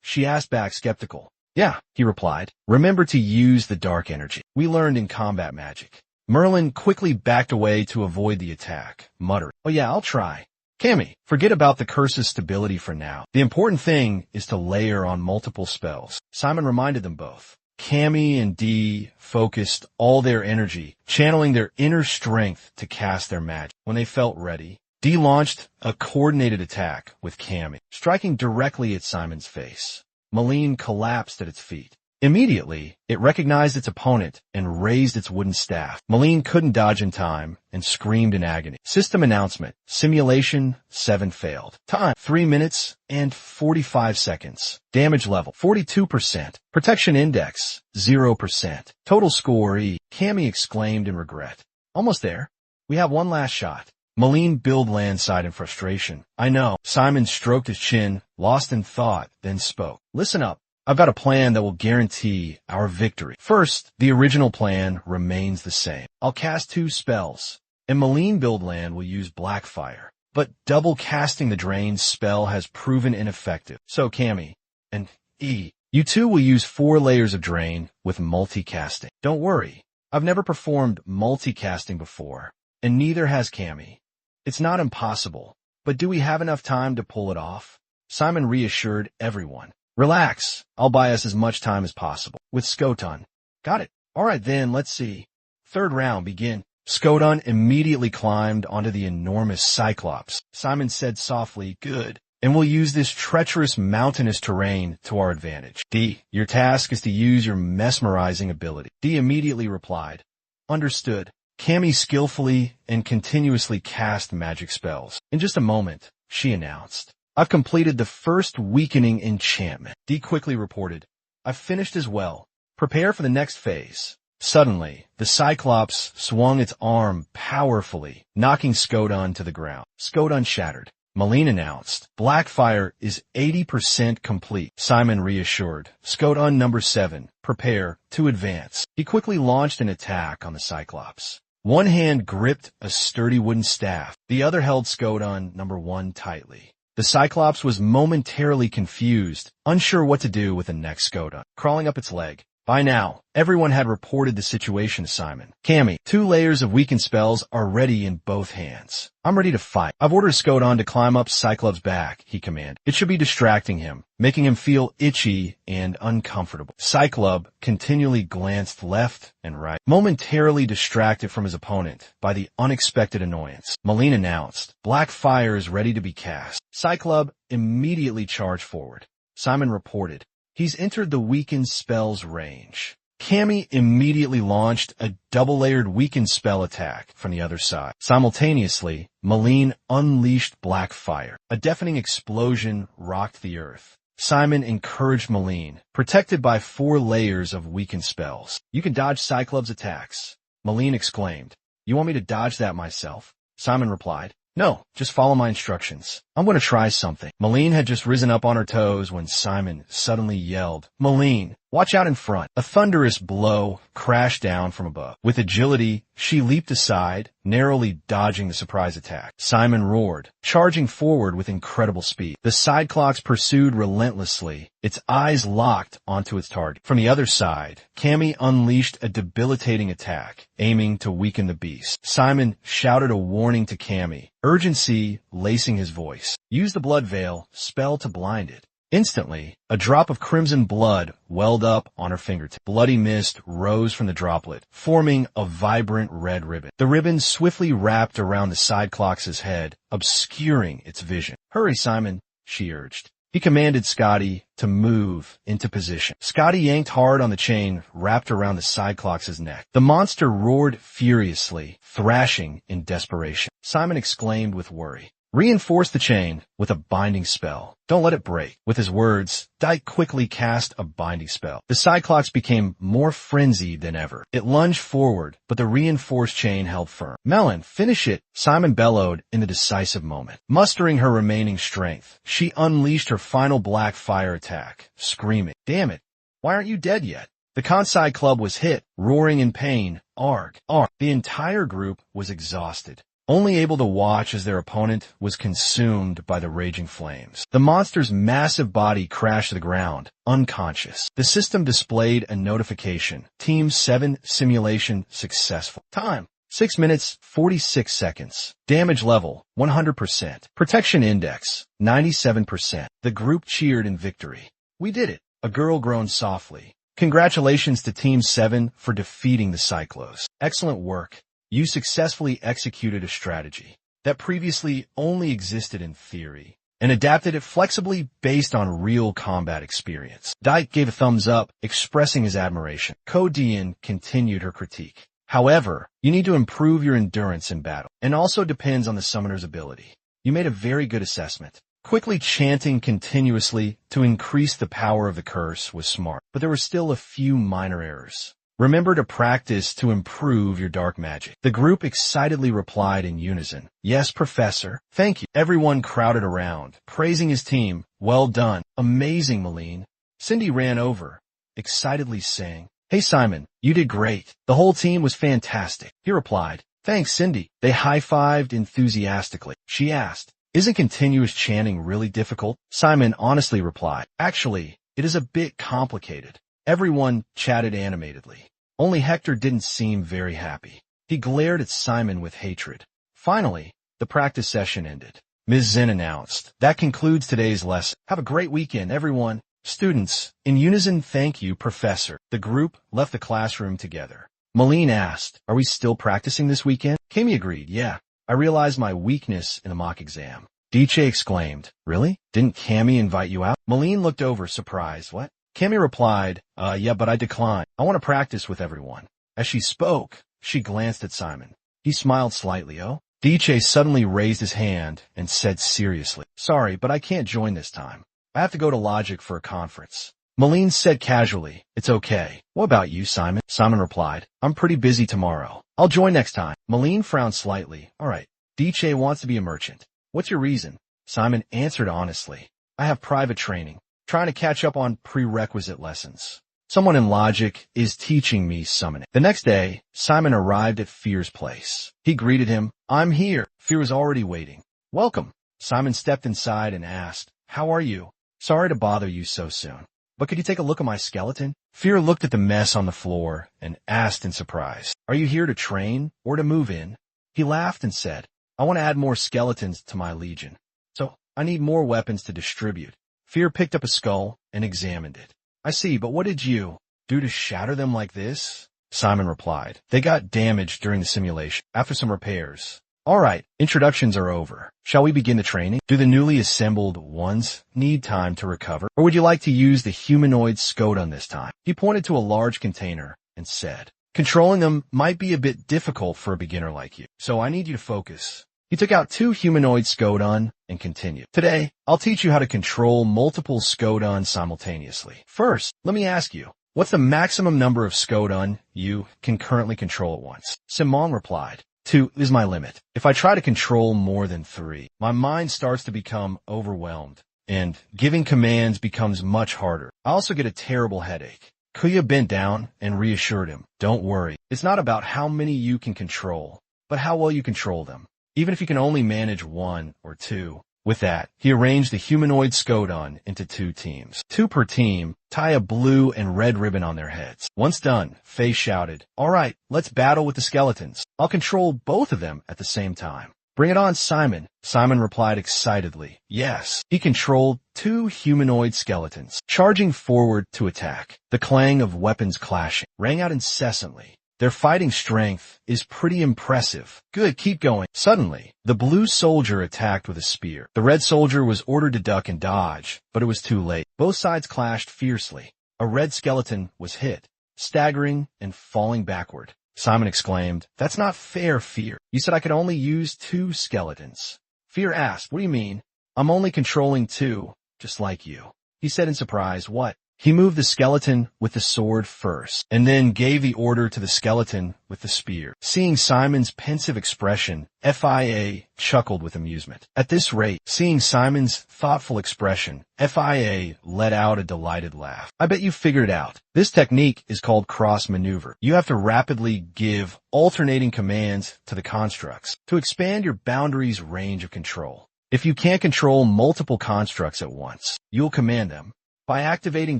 she asked back skeptical. Yeah, he replied. Remember to use the dark energy we learned in combat magic. Merlin quickly backed away to avoid the attack, muttering, oh yeah, I'll try. Cammy, forget about the curse's stability for now. The important thing is to layer on multiple spells. Simon reminded them both. Cammy and Dee focused all their energy, channeling their inner strength to cast their magic. When they felt ready, Dee launched a coordinated attack with Cammy, striking directly at Simon's face. Malene collapsed at its feet. Immediately, it recognized its opponent and raised its wooden staff. Malene couldn't dodge in time and screamed in agony. System announcement. Simulation 7 failed. Time 3 minutes and 45 seconds. Damage level 42%. Protection index 0%. Total score E. Cammy exclaimed in regret. Almost there. We have one last shot. Malene billed landside in frustration. I know. Simon stroked his chin, lost in thought, then spoke. Listen up. I've got a plan that will guarantee our victory. First, the original plan remains the same. I'll cast 2 spells, and Malene Buildland will use Blackfire. But double casting the Drain spell has proven ineffective. So Cammy and E, you 2 will use 4 layers of Drain with multicasting. Don't worry, I've never performed multicasting before, and neither has Cammy. It's not impossible, but do we have enough time to pull it off? Simon reassured everyone. Relax, I'll buy us as much time as possible. With Skoton. Got it. Alright then, let's see. Third round, begin. Skoton immediately climbed onto the enormous Cyclops. Simon said softly, good. And we'll use this treacherous mountainous terrain to our advantage. D, your task is to use your mesmerizing ability. D immediately replied. Understood. Cammy skillfully and continuously cast magic spells. In just a moment, she announced. I've completed the first weakening enchantment. Dee quickly reported. I've finished as well. Prepare for the next phase. Suddenly, the Cyclops swung its arm powerfully, knocking Skoton to the ground. Skoton shattered. Malene announced. Blackfire is 80% complete. Simon reassured. Skoton number 7. Prepare to advance. He quickly launched an attack on the Cyclops. One hand gripped a sturdy wooden staff. The other held Skoton number 1 tightly. The Cyclops was momentarily confused, unsure what to do with the next Skoton, crawling up its leg. By now, everyone had reported the situation to Simon. Cammy, 2 layers of weakened spells are ready in both hands. I'm ready to fight. I've ordered Skoton to climb up Cyclops' back, he commanded. It should be distracting him, making him feel itchy and uncomfortable. Cyclops continually glanced left and right, momentarily distracted from his opponent by the unexpected annoyance. Malene announced, Black fire is ready to be cast. Cyclops immediately charged forward. Simon reported, he's entered the weakened spells range. Cammy immediately launched a double-layered weakened spell attack from the other side. Simultaneously, Malene unleashed Black Fire. A deafening explosion rocked the earth. Simon encouraged Malene, protected by 4 layers of weakened spells. You can dodge Cyclops' attacks. Malene exclaimed, You want me to dodge that myself? Simon replied, No, just follow my instructions. I'm going to try something. Malene had just risen up on her toes when Simon suddenly yelled, Malene, watch out in front. A thunderous blow crashed down from above. With agility, she leaped aside, narrowly dodging the surprise attack. Simon roared, charging forward with incredible speed. The Cyclops pursued relentlessly, its eyes locked onto its target. From the other side, Cammy unleashed a debilitating attack, aiming to weaken the beast. Simon shouted a warning to Cammy, urgency lacing his voice. Use the blood veil, spell to blind it. Instantly, a drop of crimson blood welled up on her fingertip. Bloody mist rose from the droplet, forming a vibrant red ribbon. The ribbon swiftly wrapped around the Cyclops' head, obscuring its vision. Hurry, Simon, she urged. He commanded Scotty to move into position. Scotty yanked hard on the chain wrapped around the Cyclops' neck. The monster roared furiously, thrashing in desperation. Simon exclaimed with worry. Reinforce the chain with a binding spell. Don't let it break. With his words, Dyke quickly cast a binding spell. The Cyclops became more frenzied than ever. It lunged forward, but the reinforced chain held firm. Melon, finish it, Simon bellowed in the decisive moment. Mustering her remaining strength, she unleashed her final black fire attack, screaming, Damn it, why aren't you dead yet? The Kansai Club was hit, roaring in pain. Arg, arg. The entire group was exhausted, only able to watch as their opponent was consumed by the raging flames. The monster's massive body crashed to the ground, unconscious. The system displayed a notification. Team 7 simulation successful. Time: 6 minutes, 46 seconds. Damage level, 100%. Protection index, 97%. The group cheered in victory. We did it, a girl groaned softly. Congratulations to Team 7 for defeating the Cyclos. Excellent work. You successfully executed a strategy that previously only existed in theory and adapted it flexibly based on real combat experience. Dyke gave a thumbs up, expressing his admiration. Ko-Dian continued her critique. However, you need to improve your endurance in battle, and also depends on the summoner's ability. You made a very good assessment. Quickly chanting continuously to increase the power of the curse was smart, but there were still a few minor errors. Remember to practice to improve your dark magic. The group excitedly replied in unison. Yes, Professor. Thank you. Everyone crowded around, praising his team. Well done. Amazing, Malene. Cindy ran over, excitedly saying, Hey Simon, you did great. The whole team was fantastic. He replied, Thanks, Cindy. They high-fived enthusiastically. She asked, Isn't continuous chanting really difficult? Simon honestly replied, Actually, it is a bit complicated. Everyone chatted animatedly. Only Hector didn't seem very happy. He glared at Simon with hatred. Finally, the practice session ended. Ms. Zen announced, That concludes today's lesson. Have a great weekend, everyone. Students, in unison, thank you, Professor. The group left the classroom together. Malene asked, Are we still practicing this weekend? Kami agreed, Yeah. I realized my weakness in the mock exam. DJ exclaimed, Really? Didn't Kami invite you out? Malene looked over, surprised. What? Kami replied, Yeah, but I declined. I want to practice with everyone. As she spoke, she glanced at Simon. He smiled slightly. Oh? DJ suddenly raised his hand and said seriously, Sorry, but I can't join this time. I have to go to Logic for a conference. Malene said casually, It's okay. What about you, Simon? Simon replied, I'm pretty busy tomorrow. I'll join next time. Malene frowned slightly. All right. DJ wants to be a merchant. What's your reason? Simon answered honestly. I have private training. Trying to catch up on prerequisite lessons. Someone in Logic is teaching me summoning. The next day, Simon arrived at Fear's place. He greeted him. I'm here. Fear was already waiting. Welcome. Simon stepped inside and asked, How are you? Sorry to bother you so soon, but could you take a look at my skeleton? Fear looked at the mess on the floor and asked in surprise, Are you here to train or to move in? He laughed and said, I want to add more skeletons to my legion, so I need more weapons to distribute. Fear picked up a skull and examined it. I see, but what did you do to shatter them like this? Simon replied. They got damaged during the simulation, after some repairs. All right, introductions are over. Shall we begin the training? Do the newly assembled ones need time to recover? Or would you like to use the humanoid Skodon this time? He pointed to a large container and said, Controlling them might be a bit difficult for a beginner like you, so I need you to focus. He took out 2 humanoid Skodon and continued. Today, I'll teach you how to control multiple Skodon simultaneously. First, let me ask you, what's the maximum number of Skodon you can currently control at once? Simon replied, 2 is my limit. If I try to control more than 3, my mind starts to become overwhelmed, and giving commands becomes much harder. I also get a terrible headache. Kuya bent down and reassured him, Don't worry, it's not about how many you can control, but how well you control them. Even if you can only manage 1 or 2. With that, he arranged the humanoid Skodon into 2 teams. 2 per team, tie a blue and red ribbon on their heads. Once done, Faye shouted, All right, let's battle with the skeletons. I'll control both of them at the same time. Bring it on, Simon. Simon replied excitedly, Yes. He controlled 2 humanoid skeletons, charging forward to attack. The clang of weapons clashing rang out incessantly. Their fighting strength is pretty impressive. Good, keep going. Suddenly, the blue soldier attacked with a spear. The red soldier was ordered to duck and dodge, but it was too late. Both sides clashed fiercely. A red skeleton was hit, staggering and falling backward. Simon exclaimed, "That's not fair, Fear. You said I could only use 2 skeletons." Fear asked, "What do you mean? I'm only controlling 2, just like you." He said in surprise, "What?" He moved the skeleton with the sword first, and then gave the order to the skeleton with the spear. Seeing Simon's pensive expression, FIA chuckled with amusement. At this rate, seeing Simon's thoughtful expression, FIA let out a delighted laugh. "I bet you figured it out. This technique is called cross-maneuver. You have to rapidly give alternating commands to the constructs to expand your boundaries' range of control. If you can't control multiple constructs at once, you'll command them by activating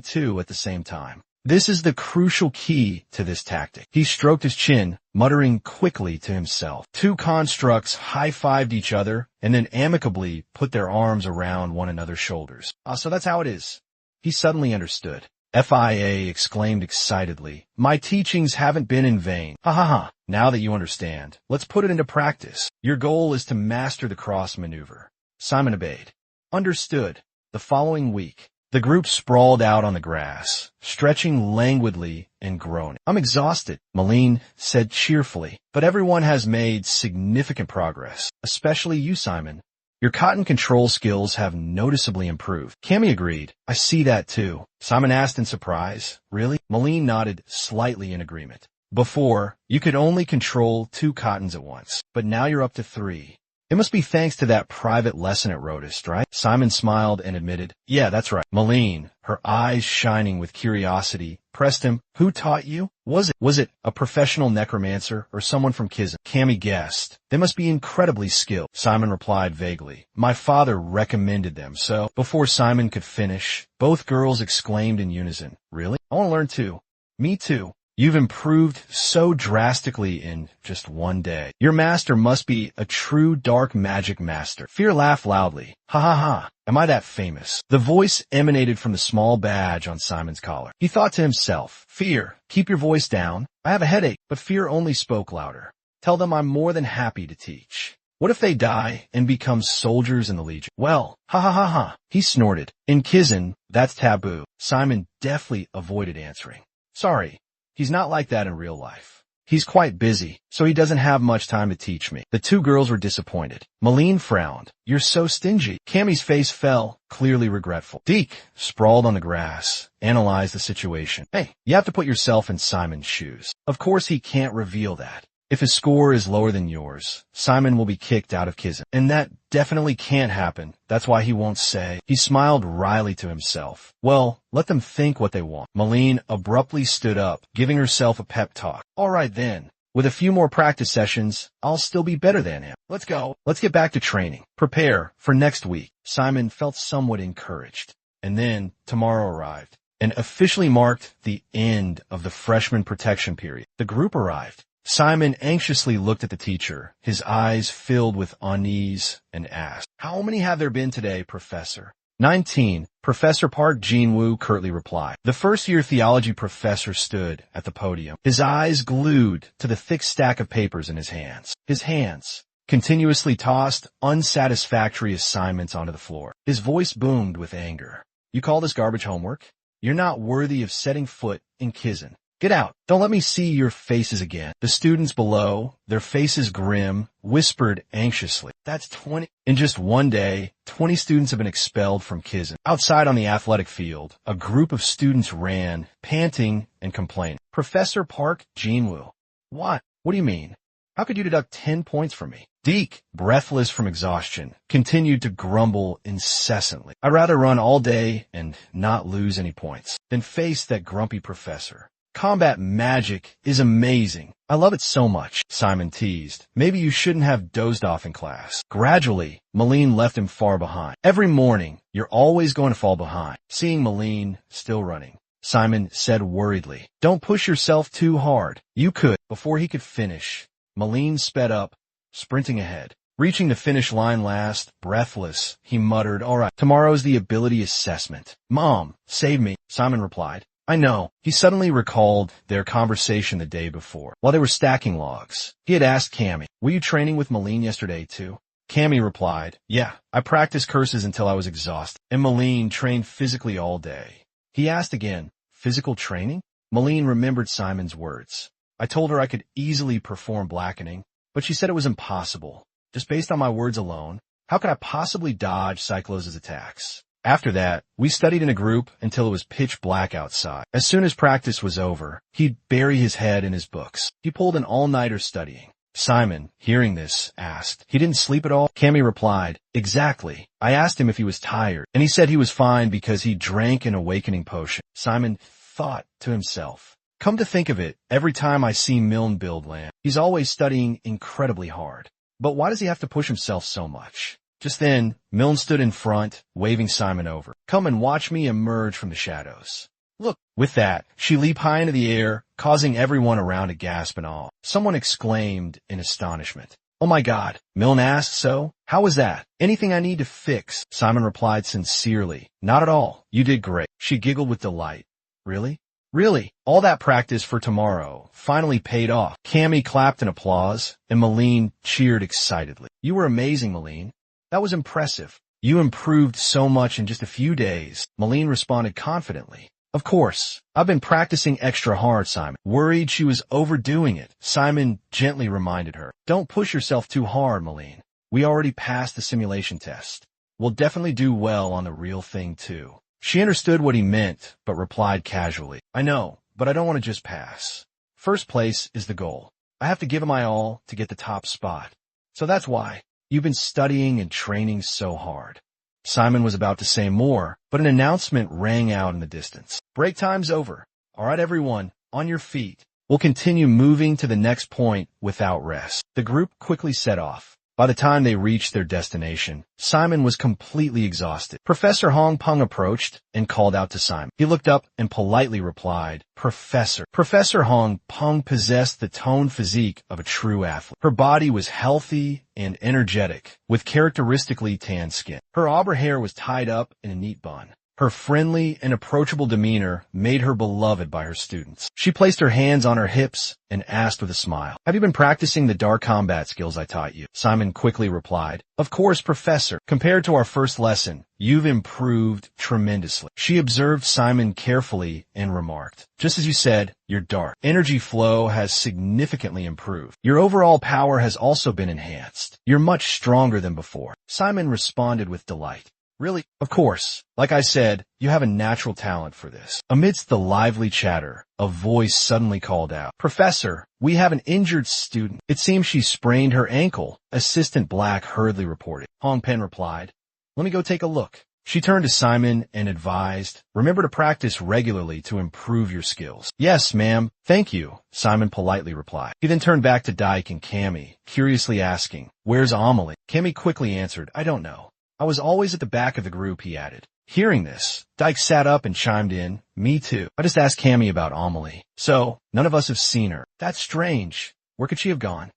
2 at the same time. This is the crucial key to this tactic." He stroked his chin, muttering quickly to himself. 2 constructs high-fived each other and then amicably put their arms around one another's shoulders. So that's how it is. He suddenly understood. FIA exclaimed excitedly, "My teachings haven't been in vain. Ha ha ha. Now that you understand, let's put it into practice. Your goal is to master the cross maneuver." Simon obeyed. Understood. The following week, the group sprawled out on the grass, stretching languidly and groaning. "I'm exhausted," Malene said cheerfully, "but everyone has made significant progress, especially you, Simon. Your cotton control skills have noticeably improved." Cammy agreed. "I see that too." Simon asked in surprise, "Really?" Malene nodded slightly in agreement. "Before, you could only control 2 cottons at once, but now you're up to 3. It must be thanks to that private lesson at Rhodes, right?" Simon smiled and admitted, "Yeah, that's right." Malene, her eyes shining with curiosity, pressed him. "Who taught you? Was it a professional necromancer or someone from Kizan?" Cammy guessed. "They must be incredibly skilled." Simon replied vaguely, "My father recommended them, so..." Before Simon could finish, both girls exclaimed in unison, "Really? I want to learn too." "Me too. You've improved so drastically in just one day. Your master must be a true dark magic master." Fear laughed loudly. "Ha ha ha. Am I that famous?" The voice emanated from the small badge on Simon's collar. He thought to himself, "Fear, keep your voice down. I have a headache." But Fear only spoke louder. "Tell them I'm more than happy to teach. What if they die and become soldiers in the Legion?" "Well, ha ha ha ha." He snorted. "In Kizan, that's taboo." Simon deftly avoided answering. "Sorry. He's not like that in real life. He's quite busy, so he doesn't have much time to teach me." The 2 girls were disappointed. Malene frowned. "You're so stingy." Cammy's face fell, clearly regretful. Deke, sprawled on the grass, analyzed the situation. "Hey, you have to put yourself in Simon's shoes. Of course he can't reveal that. If his score is lower than yours, Simon will be kicked out of Kizan. And that definitely can't happen. That's why he won't say." He smiled wryly to himself. "Well, let them think what they want." Malene abruptly stood up, giving herself a pep talk. "All right then. With a few more practice sessions, I'll still be better than him. Let's go. Let's get back to training. Prepare for next week." Simon felt somewhat encouraged. And then tomorrow arrived and officially marked the end of the freshman protection period. The group arrived. Simon anxiously looked at the teacher, his eyes filled with unease, and asked, "How many have there been today, Professor?" 19, Professor Park Jin-woo curtly replied. The first-year theology professor stood at the podium, his eyes glued to the thick stack of papers in his hands. His hands continuously tossed unsatisfactory assignments onto the floor. His voice boomed with anger. "You call this garbage homework? You're not worthy of setting foot in Kizan. Get out. Don't let me see your faces again." The students below, their faces grim, whispered anxiously, "That's 20. In just one day, 20 students have been expelled from Kizan." Outside on the athletic field, a group of students ran, panting and complaining. "Professor Park Jin-woo, what? What do you mean? How could you deduct 10 points from me?" Deke, breathless from exhaustion, continued to grumble incessantly. "I'd rather run all day and not lose any points than face that grumpy professor. Combat magic is amazing. I love it so much," Simon teased. "Maybe you shouldn't have dozed off in class." Gradually, Malene left him far behind. "Every morning, you're always going to fall behind." Seeing Malene still running, Simon said worriedly, "Don't push yourself too hard. You could." Before he could finish, Malene sped up, sprinting ahead. Reaching the finish line last, breathless, he muttered, "All right, tomorrow's the ability assessment." "Mom, save me," Simon replied. I know. He suddenly recalled their conversation the day before, while they were stacking logs. He had asked Cammy, "Were you training with Malene yesterday too?" Cammy replied, "Yeah, I practiced curses until I was exhausted, and Malene trained physically all day." He asked again, "Physical training?" Malene remembered Simon's words. "I told her I could easily perform blackening, but she said it was impossible. Just based on my words alone, how could I possibly dodge Cyclos' attacks?" After that, we studied in a group until it was pitch black outside. As soon as practice was over, he'd bury his head in his books. He pulled an all-nighter studying. Simon, hearing this, asked, "He didn't sleep at all?" Cammy replied, "Exactly. I asked him if he was tired, and he said he was fine because he drank an awakening potion." Simon thought to himself, "Come to think of it, every time I see Milne build land, he's always studying incredibly hard. But why does he have to push himself so much?" Just then, Milne stood in front, waving Simon over. "Come and watch me emerge from the shadows. Look." With that, she leaped high into the air, causing everyone around to gasp in awe. Someone exclaimed in astonishment, "Oh my God." Milne asked, "So, how was that? Anything I need to fix?" Simon replied sincerely, "Not at all. You did great." She giggled with delight. "Really? Really? All that practice for tomorrow finally paid off." Cammy clapped in applause, and Malene cheered excitedly. "You were amazing, Malene. That was impressive. You improved so much in just a few days." Malene responded confidently, "Of course. I've been practicing extra hard, Simon." Worried she was overdoing it, Simon gently reminded her, "Don't push yourself too hard, Malene. We already passed the simulation test. We'll definitely do well on the real thing, too." She understood what he meant, but replied casually, "I know, but I don't want to just pass. First place is the goal. I have to give it my all to get the top spot. So that's why you've been studying and training so hard." Simon was about to say more, but an announcement rang out in the distance. "Break time's over. All right, everyone, on your feet. We'll continue moving to the next point without rest." The group quickly set off. By the time they reached their destination, Simon was completely exhausted. Professor Hong Peng approached and called out to Simon. He looked up and politely replied, "Professor." Professor Hong Peng possessed the toned physique of a true athlete. Her body was healthy and energetic, with characteristically tan skin. Her auburn hair was tied up in a neat bun. Her friendly and approachable demeanor made her beloved by her students. She placed her hands on her hips and asked with a smile, "Have you been practicing the dark combat skills I taught you?" Simon quickly replied, "Of course, Professor. Compared to our first lesson, you've improved tremendously." She observed Simon carefully and remarked, "Just as you said, your dark energy flow has significantly improved. Your overall power has also been enhanced. You're much stronger than before." Simon responded with delight. "Really?" "Of course. Like I said, you have a natural talent for this." Amidst the lively chatter, a voice suddenly called out, "Professor, we have an injured student. It seems she sprained her ankle," Assistant Black hurriedly reported. Hong Pen replied, "Let me go take a look." She turned to Simon and advised, "Remember to practice regularly to improve your skills." "Yes, ma'am. Thank you," Simon politely replied. He then turned back to Dyke and Cammy, curiously asking, "Where's Amelie?" Cammy quickly answered, "I don't know. I was always at the back of the group," he added. Hearing this, Dyke sat up and chimed in, "Me too. I just asked Cammy about Amelie. So, none of us have seen her. That's strange. Where could she have gone?"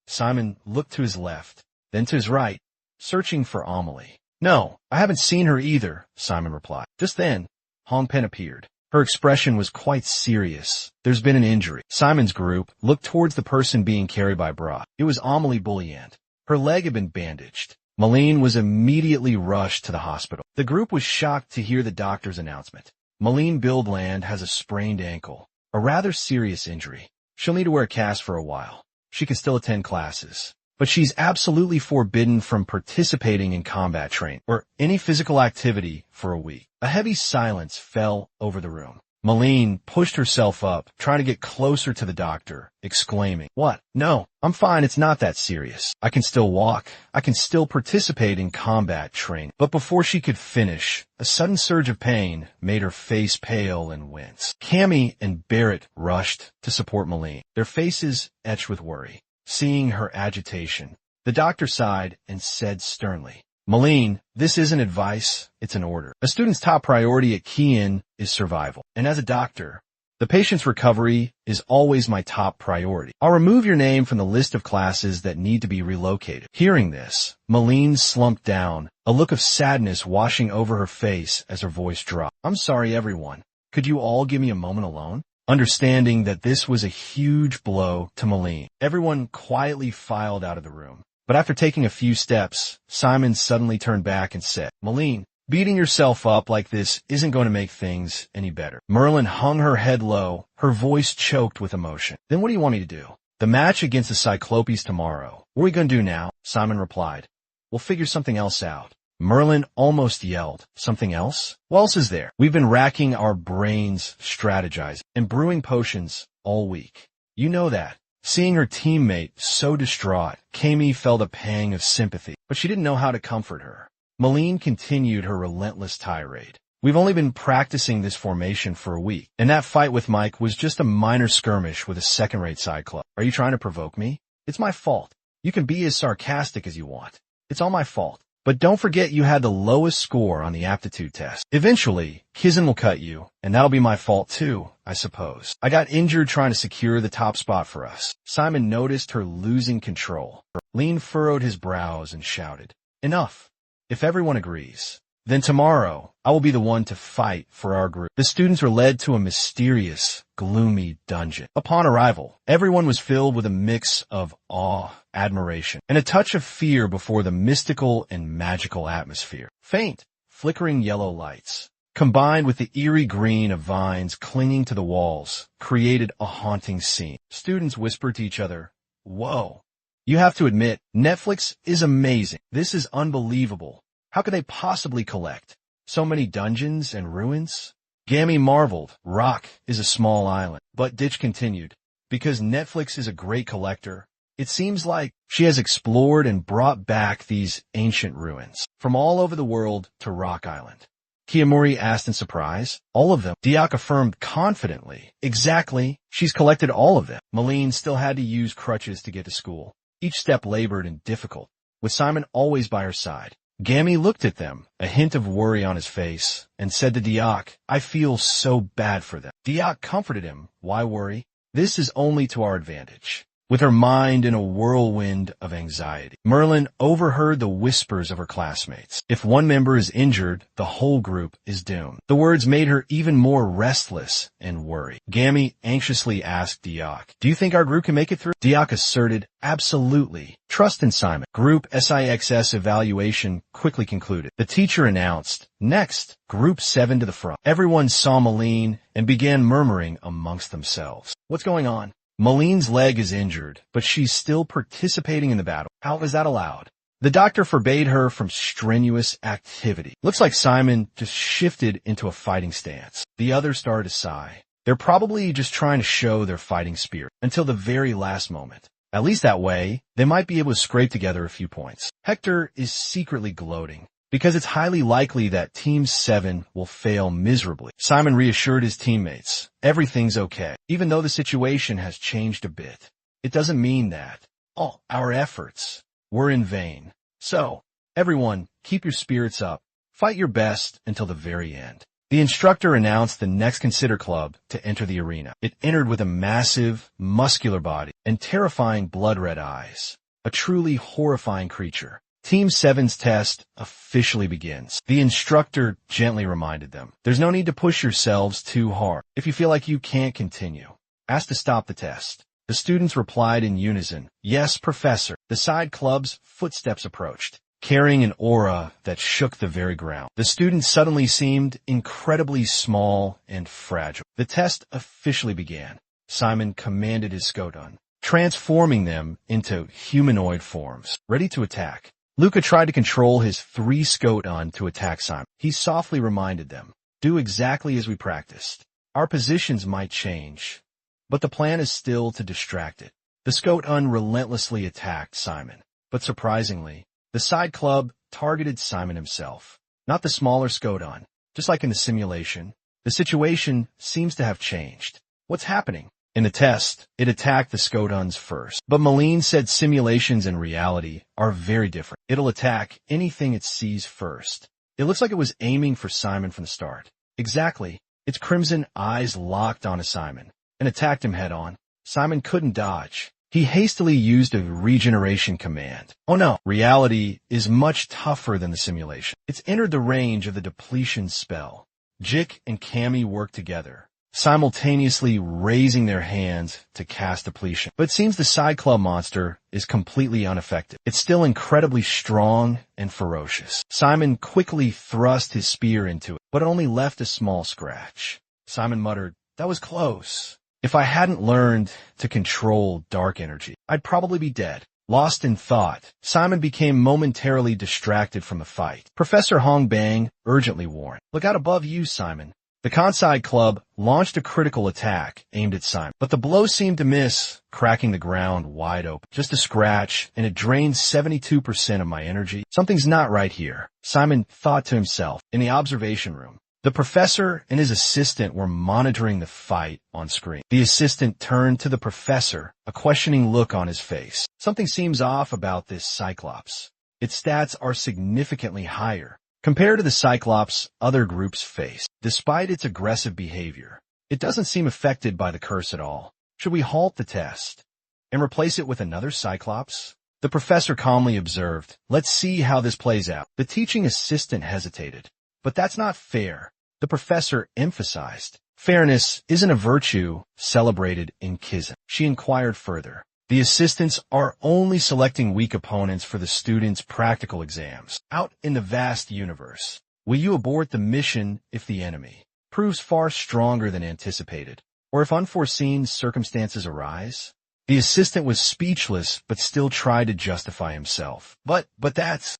Simon looked to his left, then to his right, searching for Amelie. "No, I haven't seen her either," Simon replied. Just then, Hong Pen appeared. Her expression was quite serious. "There's been an injury." Simon's group looked towards the person being carried by Bra. It was Amelie Bulliant. Her leg had been bandaged. Malene was immediately rushed to the hospital. The group was shocked to hear the doctor's announcement. Malene Buildland has a sprained ankle, a rather serious injury. She'll need to wear a cast for a while. She can still attend classes, but she's absolutely forbidden from participating in combat training or any physical activity for a week. A heavy silence fell over the room. Malene pushed herself up, trying to get closer to the doctor, exclaiming, "What? No, I'm fine. It's not that serious. I can still walk. I can still participate in combat training." But before she could finish, a sudden surge of pain made her face pale and wince. Cammy and Barrett rushed to support Malene, their faces etched with worry. Seeing her agitation, the doctor sighed and said sternly, "Malene, this isn't advice, it's an order. A student's top priority at Key-In is survival. And as a doctor, the patient's recovery is always my top priority. I'll remove your name from the list of classes that need to be relocated." Hearing this, Malene slumped down, a look of sadness washing over her face as her voice dropped. "I'm sorry, everyone. Could you all give me a moment alone? Understanding that this was a huge blow to Malene, everyone quietly filed out of the room. But after taking a few steps, Simon suddenly turned back and said, Malene, beating yourself up like this isn't going to make things any better. Merlin hung her head low, her voice choked with emotion. Then what do you want me to do? The match against the Cyclopes tomorrow. What are we going to do now? Simon replied. We'll figure something else out. Merlin almost yelled. Something else? What else is there? We've been racking our brains strategizing and brewing potions all week. You know that. Seeing her teammate so distraught, Kami felt a pang of sympathy, but she didn't know how to comfort her. Malene continued her relentless tirade. We've only been practicing this formation for a week, and that fight with Mike was just a minor skirmish with a second-rate side club. Are you trying to provoke me? It's my fault. You can be as sarcastic as you want. It's all my fault. But don't forget you had the lowest score on the aptitude test. Eventually, Kizan will cut you, and that'll be my fault too, I suppose. I got injured trying to secure the top spot for us. Simon noticed her losing control. Lean furrowed his brows and shouted, Enough. If everyone agrees, then tomorrow I will be the one to fight for our group. The students were led to a mysterious, gloomy dungeon. Upon arrival, everyone was filled with a mix of awe, admiration, and a touch of fear before the mystical and magical atmosphere. Faint, flickering yellow lights, combined with the eerie green of vines clinging to the walls, created a haunting scene. Students whispered to each other, Whoa. You have to admit, Netflix is amazing. This is unbelievable. How could they possibly collect so many dungeons and ruins? Gammy marveled. Rock is a small island. But Ditch continued, because Netflix is a great collector, it seems like she has explored and brought back these ancient ruins from all over the world to Rock Island. Kiyomori asked in surprise. All of them. Diak affirmed confidently. Exactly. She's collected all of them. Malene still had to use crutches to get to school. Each step labored and difficult, with Simon always by her side. Gammy looked at them, a hint of worry on his face, and said to Diak, I feel so bad for them. Diak comforted him. Why worry? This is only to our advantage. With her mind in a whirlwind of anxiety, Merlin overheard the whispers of her classmates. If one member is injured, the whole group is doomed. The words made her even more restless and worried. Gammy anxiously asked Diak, Do you think our group can make it through? Diak asserted, Absolutely. Trust in Simon. Group SIXS evaluation quickly concluded. The teacher announced, Next, Group 7 to the front. Everyone saw Malene and began murmuring amongst themselves. What's going on? Malene's leg is injured, but she's still participating in the battle. How is that allowed? The doctor forbade her from strenuous activity. Looks like Simon just shifted into a fighting stance. The others started to sigh. They're probably just trying to show their fighting spirit until the very last moment. At least that way, they might be able to scrape together a few points. Hector is secretly gloating, because it's highly likely that Team 7 will fail miserably. Simon reassured his teammates, everything's okay. Even though the situation has changed a bit, it doesn't mean that all our efforts were in vain. So, everyone, keep your spirits up. Fight your best until the very end. The instructor announced the next Consider Club to enter the arena. It entered with a massive, muscular body and terrifying blood-red eyes. A truly horrifying creature. Team 7's test officially begins. The instructor gently reminded them, there's no need to push yourselves too hard. If you feel like you can't continue, ask to stop the test. The students replied in unison, Yes, Professor. The side club's footsteps approached, carrying an aura that shook the very ground. The students suddenly seemed incredibly small and fragile. The test officially began. Simon commanded his Skodan, transforming them into humanoid forms, ready to attack. Luca tried to control his 3 Skodan to attack Simon. He softly reminded them, Do exactly as we practiced. Our positions might change, but the plan is still to distract it. The Skodan relentlessly attacked Simon, but surprisingly, the side club targeted Simon himself, not the smaller Skodan. Just like in the simulation, the situation seems to have changed. What's happening? In the test, it attacked the Skodans first, but Malene said simulations and reality are very different. It'll attack anything it sees first. It looks like it was aiming for Simon from the start. Exactly. Its crimson eyes locked onto Simon and attacked him head-on. Simon couldn't dodge. He hastily used a regeneration command. Oh no, reality is much tougher than the simulation. It's entered the range of the depletion spell. Jik and Cammy work together, simultaneously raising their hands to cast depletion. But it seems the side club monster is completely unaffected. It's still incredibly strong and ferocious. Simon quickly thrust his spear into it, but it only left a small scratch. Simon muttered, "That was close. If I hadn't learned to control dark energy, I'd probably be dead." Lost in thought, Simon became momentarily distracted from the fight. Professor Hong Bang urgently warned, "Look out above you, Simon." The Kansai Club launched a critical attack aimed at Simon, but the blow seemed to miss, cracking the ground wide open. Just a scratch, and it drained 72% of my energy. Something's not right here, Simon thought to himself. In the observation room, the professor and his assistant were monitoring the fight on screen. The assistant turned to the professor, a questioning look on his face. "Something seems off about this Cyclops. Its stats are significantly higher compared to the Cyclops other groups face. Despite its aggressive behavior, it doesn't seem affected by the curse at all. Should we halt the test and replace it with another Cyclops?" The professor calmly observed, "Let's see how this plays out." The teaching assistant hesitated. "But that's not fair," the professor emphasized. "Fairness isn't a virtue celebrated in Kizan." She inquired further. "The assistants are only selecting weak opponents for the students' practical exams. Out in the vast universe, will you abort the mission if the enemy proves far stronger than anticipated, or if unforeseen circumstances arise?" The assistant was speechless, but still tried to justify himself. But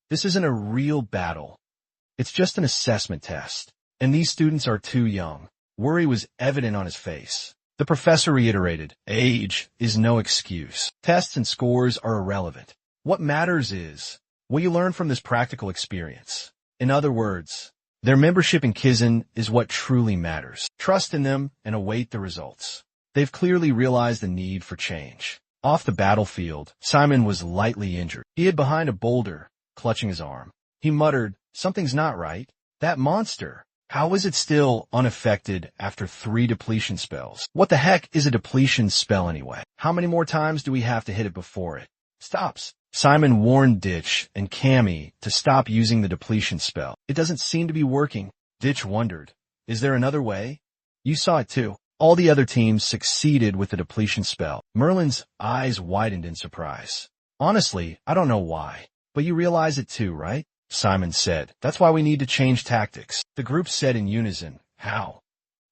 this isn't a real battle. It's just an assessment test, and these students are too young." Worry was evident on his face. The professor reiterated, "Age is no excuse. Tests and scores are irrelevant. What matters is, will you learn from this practical experience? In other words, their membership in Kizan is what truly matters. Trust in them and await the results." They've clearly realized the need for change. Off the battlefield, Simon was lightly injured. He hid behind a boulder, clutching his arm. He muttered, "Something's not right. That monster. How is it still unaffected after 3 depletion spells? What the heck is a depletion spell anyway? How many more times do we have to hit it before it stops?" Simon warned Ditch and Cammy to stop using the depletion spell. "It doesn't seem to be working." Ditch wondered, "Is there another way?" "You saw it too. All the other teams succeeded with the depletion spell." Merlin's eyes widened in surprise. "Honestly, I don't know why. But you realize it too, right?" Simon said. "That's why we need to change tactics." The group said in unison, "How?"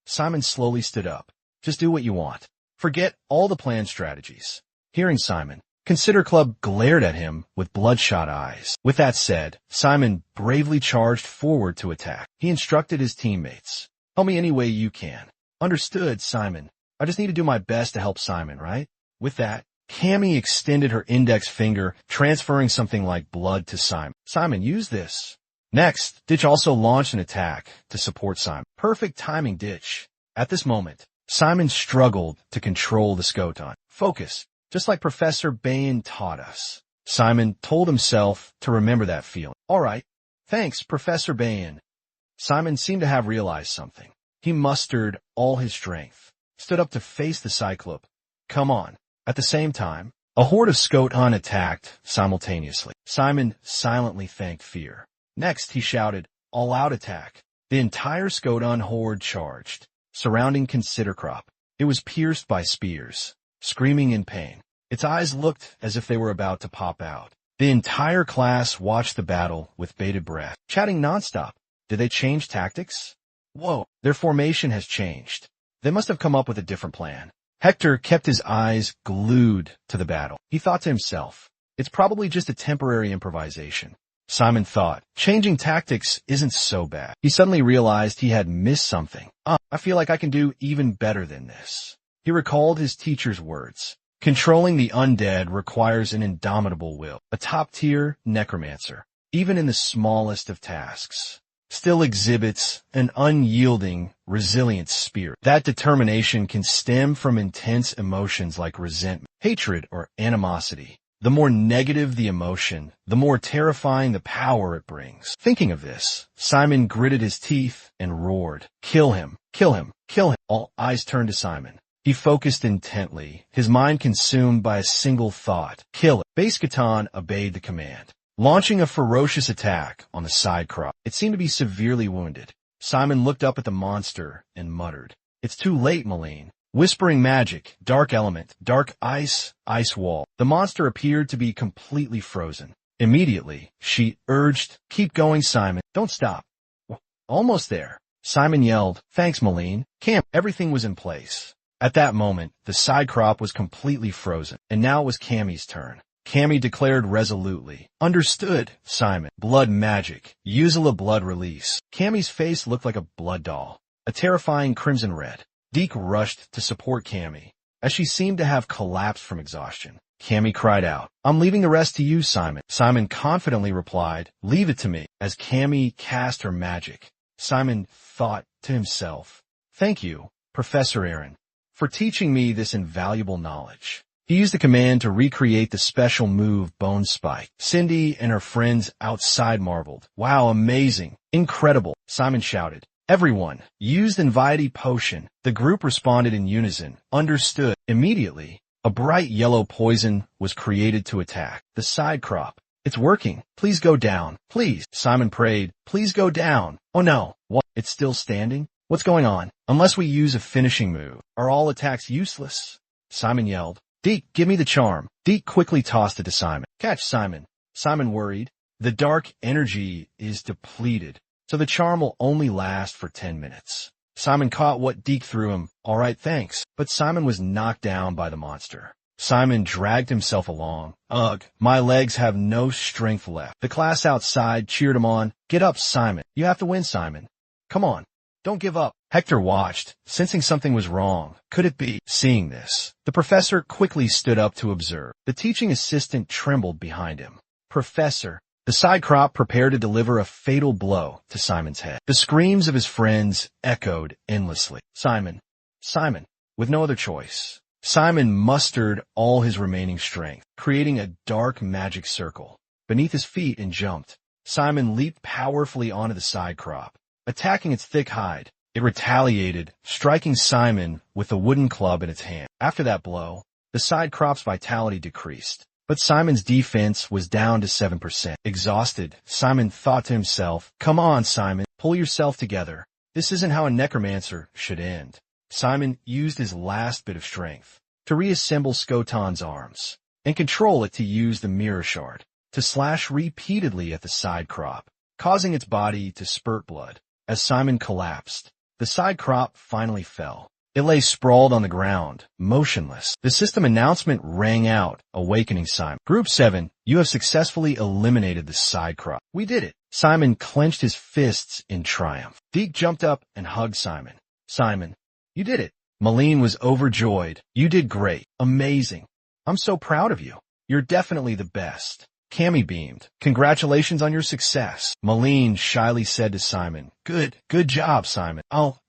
Simon slowly stood up. "Just do what you want. Forget all the planned strategies." Hearing Simon, Consider Club glared at him with bloodshot eyes. With that said, Simon bravely charged forward to attack. He instructed his teammates, "Help me any way you can." "Understood, Simon. I just need to do my best to help Simon, right?" With that, Cammy extended her index finger, transferring something like blood to Simon. "Simon, use this." Next, Ditch also launched an attack to support Simon. Perfect timing, Ditch. At this moment, Simon struggled to control the Skoton. "Focus, just like Professor Bain taught us." Simon told himself to remember that feeling. "All right. Thanks, Professor Bain." Simon seemed to have realized something. He mustered all his strength, stood up to face the Cyclope. "Come on." At the same time, a horde of Skoton attacked simultaneously. Simon silently thanked fear. Next, he shouted, "All-out attack." The entire Skoton horde charged, surrounding Considercrop. It was pierced by spears, screaming in pain. Its eyes looked as if they were about to pop out. The entire class watched the battle with bated breath, chatting nonstop. Did they change tactics? Whoa, their formation has changed. They must have come up with a different plan. Hector kept his eyes glued to the battle. He thought to himself, "It's probably just a temporary improvisation." Simon thought, changing tactics isn't so bad. He suddenly realized he had missed something. I feel like I can do even better than this." He recalled his teacher's words. Controlling the undead requires an indomitable will. A top-tier necromancer, even in the smallest of tasks, still exhibits an unyielding, resilient spirit. That determination can stem from intense emotions like resentment, hatred, or animosity. The more negative the emotion, the more terrifying the power it brings. Thinking of this, Simon gritted his teeth and roared, "Kill him! Kill him! Kill him!" All eyes turned to Simon. He focused intently, his mind consumed by a single thought. "Kill it!" Base Catan obeyed the command, launching a ferocious attack on the side crop. It seemed to be severely wounded. Simon looked up at the monster and muttered, "It's too late, Maline." Whispering magic, dark element, dark ice, ice wall. The monster appeared to be completely frozen. Immediately, she urged, "Keep going, Simon. Don't stop." Almost there. Simon yelled, "Thanks, Maline." Camp, everything was in place. At that moment, the side crop was completely frozen, and now it was Cammie's turn. Cammie declared resolutely, "Understood, Simon. Blood magic. Use a blood release." Cammie's face looked like a blood doll, a terrifying crimson red. Deke rushed to support Cammie. As she seemed to have collapsed from exhaustion, Cammie cried out, "I'm leaving the rest to you, Simon." Simon confidently replied, "Leave it to me." As Cammie cast her magic, Simon thought to himself, "Thank you, Professor Aaron, for teaching me this invaluable knowledge." He used the command to recreate the special move Bone Spike. Cindy and her friends outside marveled. "Wow, amazing. Incredible." Simon shouted, "Everyone, use the Invity potion." The group responded in unison, "Understood." Immediately, a bright yellow poison was created to attack the side crop. "It's working. Please go down. Please." Simon prayed, "Please go down." "Oh no. What? It's still standing? What's going on?" "Unless we use a finishing move, are all attacks useless?" Simon yelled, "Deke, give me the charm." Deke quickly tossed it to Simon. "Catch, Simon." Simon worried. "The dark energy is depleted, so the charm will only last for 10 minutes. Simon caught what Deke threw him. "All right, thanks." But Simon was knocked down by the monster. Simon dragged himself along. "Ugh, my legs have no strength left." The class outside cheered him on. "Get up, Simon. You have to win, Simon. Come on. Don't give up." Hector watched, sensing something was wrong. Could it be? Seeing this, the professor quickly stood up to observe. The teaching assistant trembled behind him. "Professor." The side crop prepared to deliver a fatal blow to Simon's head. The screams of his friends echoed endlessly. Simon. Simon. With no other choice, Simon mustered all his remaining strength, creating a dark magic circle beneath his feet and jumped. Simon leaped powerfully onto the side crop, attacking its thick hide. It retaliated, striking Simon with a wooden club in its hand. After that blow, the side crop's vitality decreased. But Simon's defense was down to 7%. Exhausted, Simon thought to himself, "Come on, Simon, pull yourself together. This isn't how a necromancer should end." Simon used his last bit of strength to reassemble Skotan's arms and control it to use the mirror shard to slash repeatedly at the side crop, causing its body to spurt blood. As Simon collapsed, the side crop finally fell. It lay sprawled on the ground, motionless. The system announcement rang out, awakening Simon. "Group 7, you have successfully eliminated the side crop." "We did it." Simon clenched his fists in triumph. Deke jumped up and hugged Simon. "Simon, you did it." Maline was overjoyed. "You did great. Amazing. I'm so proud of you. You're definitely the best." Cammie beamed. "Congratulations on your success." Maline shyly said to Simon, Good job, Simon. I'll,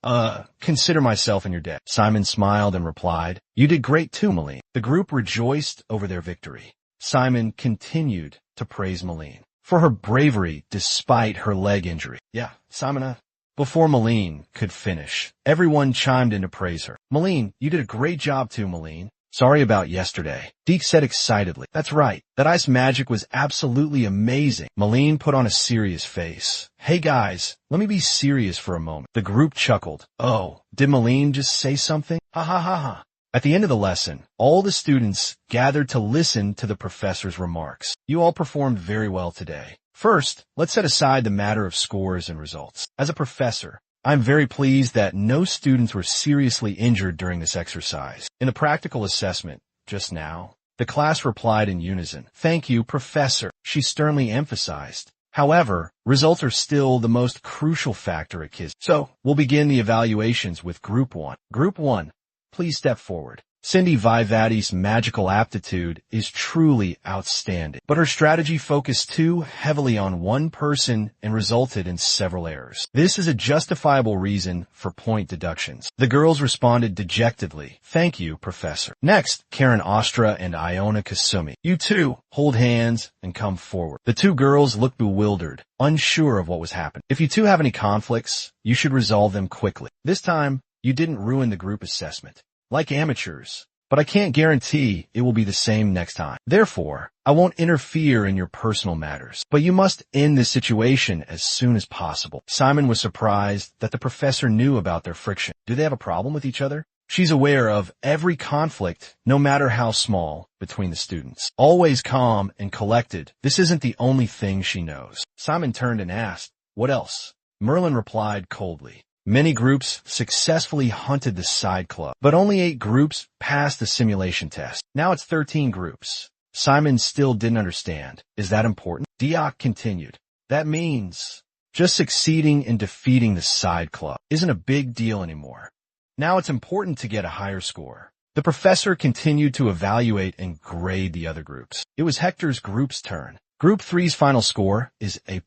consider myself in your debt." Simon smiled and replied, "You did great too, Maline." The group rejoiced over their victory. Simon continued to praise Maline for her bravery despite her leg injury. "Yeah, Simon, Before Maline could finish, everyone chimed in to praise her. "Maline, you did a great job too, Maline. Sorry about yesterday." Deke said excitedly, "That's right. That ice magic was absolutely amazing." Maline put on a serious face. "Hey guys, let me be serious for a moment." The group chuckled. "Oh, did Maline just say something? Ha ha ha ha." At the end of the lesson, all the students gathered to listen to the professor's remarks. "You all performed very well today. First, let's set aside the matter of scores and results. As a professor, I'm very pleased that no students were seriously injured during this exercise. In the practical assessment, just now, the class replied in unison, "Thank you, Professor," she sternly emphasized. However, results are still the most crucial factor at KISS. So, we'll begin the evaluations with Group 1. Group 1, please step forward. Cindy Vivati's magical aptitude is truly outstanding, but her strategy focused too heavily on one person and resulted in several errors. This is a justifiable reason for point deductions. The girls responded dejectedly, "Thank you, Professor." Next, Karen Ostra and Iona Kasumi. "You two, hold hands and come forward." The two girls looked bewildered, unsure of what was happening. "If you two have any conflicts, you should resolve them quickly. This time, you didn't ruin the group assessment. Like amateurs, but I can't guarantee it will be the same next time. Therefore, I won't interfere in your personal matters, but you must end this situation as soon as possible. Simon was surprised that the professor knew about their friction. Do they have a problem with each other? She's aware of every conflict, no matter how small, between the students. Always calm and collected, this isn't the only thing she knows. Simon turned and asked, "What else?" Merlin replied coldly, "Many groups successfully hunted the side club, but only 8 groups passed the simulation test. Now it's 13 groups." Simon still didn't understand. Is that important? Diak continued. That means just succeeding in defeating the side club isn't a big deal anymore. Now it's important to get a higher score. The professor continued to evaluate and grade the other groups. It was Hector's group's turn. Group 3's final score is A+.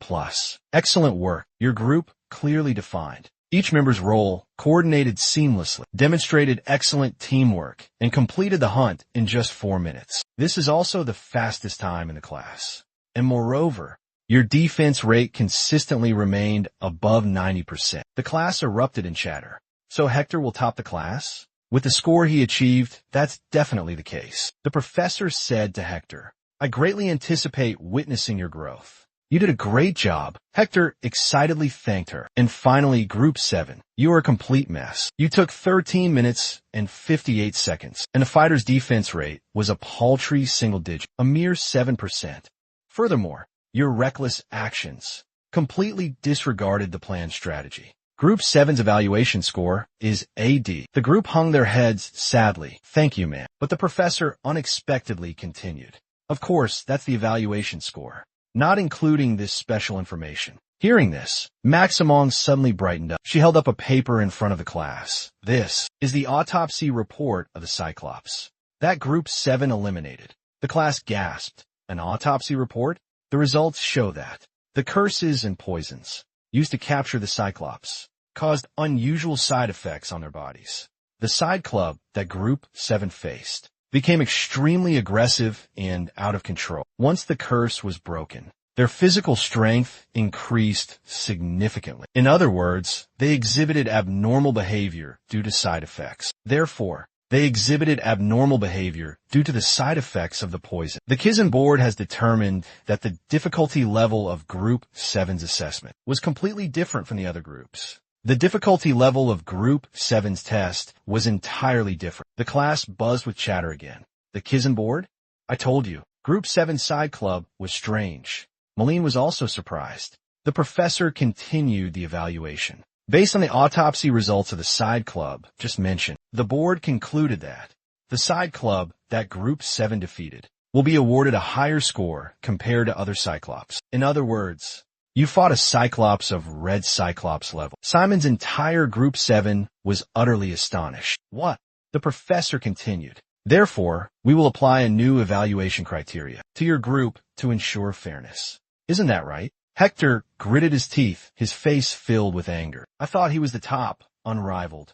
Excellent work. Your group clearly defined. Each member's role coordinated seamlessly, demonstrated excellent teamwork, and completed the hunt in just 4 minutes. This is also the fastest time in the class. And moreover, your defense rate consistently remained above 90%. The class erupted in chatter. So Hector will top the class? With the score he achieved, that's definitely the case. The professor said to Hector, "I greatly anticipate witnessing your growth. You did a great job." Hector excitedly thanked her. And finally, Group 7. You are a complete mess. You took 13 minutes and 58 seconds, and the fighter's defense rate was a paltry single digit, a mere 7%. Furthermore, your reckless actions completely disregarded the planned strategy. Group 7's evaluation score is AD. The group hung their heads sadly. "Thank you, man." But the professor unexpectedly continued. "Of course, that's the evaluation score, not including this special information." Hearing this, Maximong suddenly brightened up. She held up a paper in front of the class. "This is the autopsy report of the Cyclops. That Group 7 eliminated." The class gasped. "An autopsy report?" "The results show that the curses and poisons used to capture the Cyclops caused unusual side effects on their bodies. The side club that Group 7 faced became extremely aggressive and out of control. Once the curse was broken, their physical strength increased significantly. In other words, they exhibited abnormal behavior due to side effects. Therefore, they exhibited abnormal behavior due to the side effects of the poison. The Kizan board has determined that the difficulty level of Group 7's assessment was completely different from the other groups. The difficulty level of Group 7's test was entirely different. The class buzzed with chatter again. The Kizan board? I told you, Group 7's side club was strange. Malene was also surprised. The professor continued the evaluation. Based on the autopsy results of the side club just mentioned, the board concluded that the side club that Group 7 defeated will be awarded a higher score compared to other Cyclops. In other words, you fought a Cyclops of Red Cyclops level. Simon's entire Group 7 was utterly astonished. What? The professor continued. Therefore, we will apply a new evaluation criteria to your group to ensure fairness. Isn't that right? Hector gritted his teeth, his face filled with anger. I thought he was the top, unrivaled.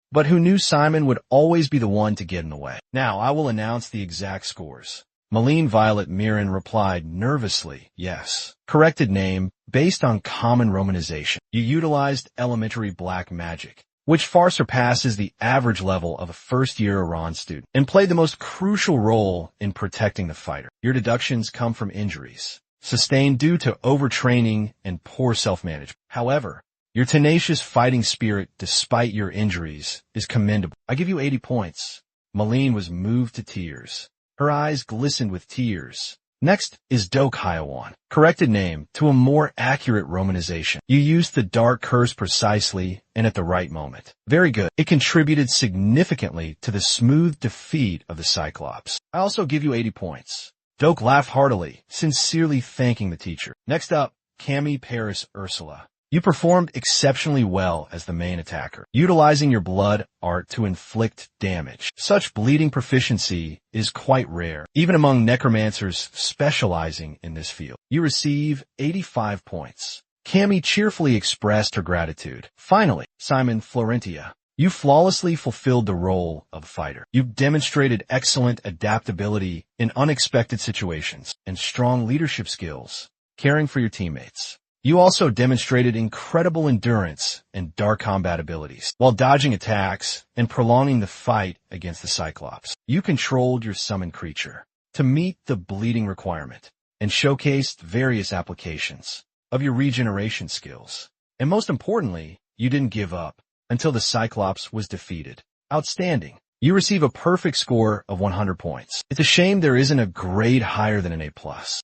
But who knew Simon would always be the one to get in the way? Now I will announce the exact scores. Malene Violet Mirren replied nervously, yes. Corrected name, based on common romanization. You utilized elementary black magic, which far surpasses the average level of a first-year Iran student, and played the most crucial role in protecting the fighter. Your deductions come from injuries sustained due to overtraining and poor self-management. However, your tenacious fighting spirit despite your injuries is commendable. I give you 80 points. Malene was moved to tears. Her eyes glistened with tears. Next is Dok Hyawan. Corrected name to a more accurate romanization. You used the dark curse precisely and at the right moment. Very good. It contributed significantly to the smooth defeat of the Cyclops. I also give you 80 points. Dok laughed heartily, sincerely thanking the teacher. Next up, Cami Paris Ursula. You performed exceptionally well as the main attacker, utilizing your blood art to inflict damage. Such bleeding proficiency is quite rare, even among necromancers specializing in this field. You receive 85 points. Cami cheerfully expressed her gratitude. Finally, Simon Florentia. You flawlessly fulfilled the role of a fighter. You've demonstrated excellent adaptability in unexpected situations and strong leadership skills, caring for your teammates. You also demonstrated incredible endurance and dark combat abilities, while dodging attacks and prolonging the fight against the Cyclops. You controlled your summoned creature to meet the bleeding requirement and showcased various applications of your regeneration skills. And most importantly, you didn't give up until the Cyclops was defeated. Outstanding. You receive a perfect score of 100 points. It's a shame there isn't a grade higher than an A+.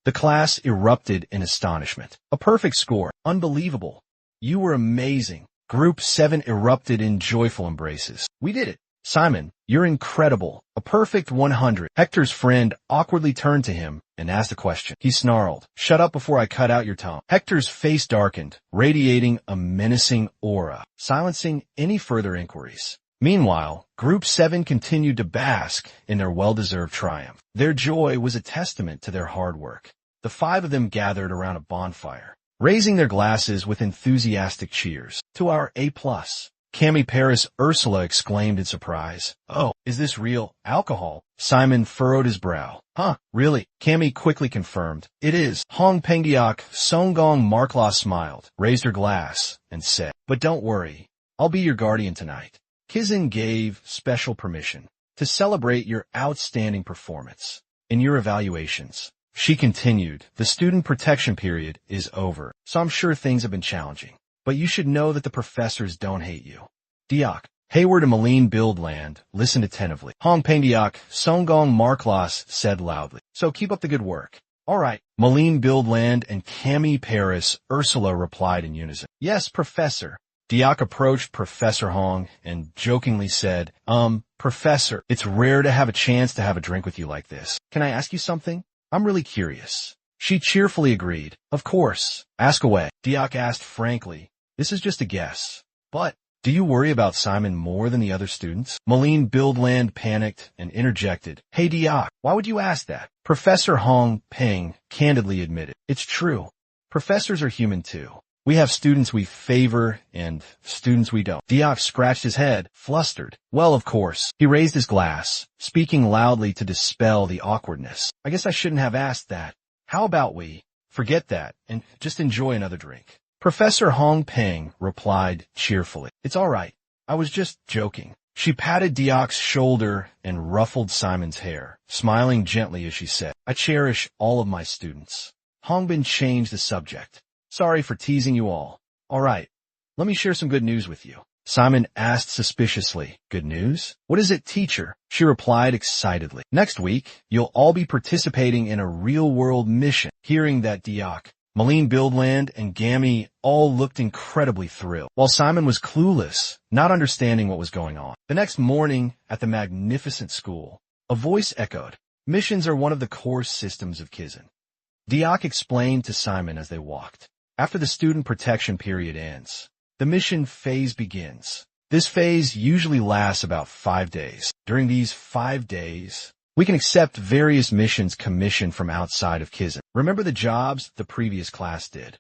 The class erupted in astonishment. A perfect score. Unbelievable. You were amazing. Group 7 erupted in joyful embraces. We did it. Simon, you're incredible. A perfect 100. Hector's friend awkwardly turned to him and asked a question. He snarled, "Shut up before I cut out your tongue." Hector's face darkened, radiating a menacing aura, silencing any further inquiries. Meanwhile, Group 7 continued to bask in their well-deserved triumph. Their joy was a testament to their hard work. The 5 of them gathered around a bonfire, raising their glasses with enthusiastic cheers. "To our A+. Cami Paris Ursula exclaimed in surprise. "Oh, is this real alcohol?" Simon furrowed his brow. "Huh, really?" Cami quickly confirmed. "It is." Hong Pengdiok Songgong Markla smiled, raised her glass, and said, "But don't worry, I'll be your guardian tonight." Kizin gave special permission to celebrate your outstanding performance in your evaluations. She continued, "The student protection period is over, so I'm sure things have been challenging. But you should know that the professors don't hate you." Diok, Hayward and Malene Buildland listened attentively. Hong Pengdiok Songgong Marklas said loudly, "So keep up the good work." "All right." Malene Buildland and Cami Paris Ursula replied in unison. "Yes, Professor." Diok approached Professor Hong and jokingly said, Professor, it's rare to have a chance to have a drink with you like this. Can I ask you something? I'm really curious." She cheerfully agreed. "Of course. Ask away." Diok asked frankly, "This is just a guess, but do you worry about Simon more than the other students?" Malene Buildland panicked and interjected, "Hey Diok, why would you ask that?" Professor Hong Peng candidly admitted, "It's true. Professors are human too. We have students we favor and students we don't." Diok scratched his head, flustered. "Well, of course." He raised his glass, speaking loudly to dispel the awkwardness. "I guess I shouldn't have asked that. How about we forget that and just enjoy another drink?" Professor Hong Peng replied cheerfully, "It's all right. I was just joking." She patted Diok's shoulder and ruffled Simon's hair, smiling gently as she said, "I cherish all of my students." Hongbin changed the subject. "Sorry for teasing you all. All right, let me share some good news with you." Simon asked suspiciously, "Good news? What is it, teacher?" She replied excitedly, "Next week, you'll all be participating in a real-world mission." Hearing that, Diok, Malene Buildland, and Gammy all looked incredibly thrilled, while Simon was clueless, not understanding what was going on. The next morning, at the magnificent school, a voice echoed, "Missions are one of the core systems of Kizin." Diok explained to Simon as they walked. After the student protection period ends, the mission phase begins. This phase usually lasts about 5 days. During these 5 days, we can accept various missions commissioned from outside of Kizin. Remember the jobs the previous class did,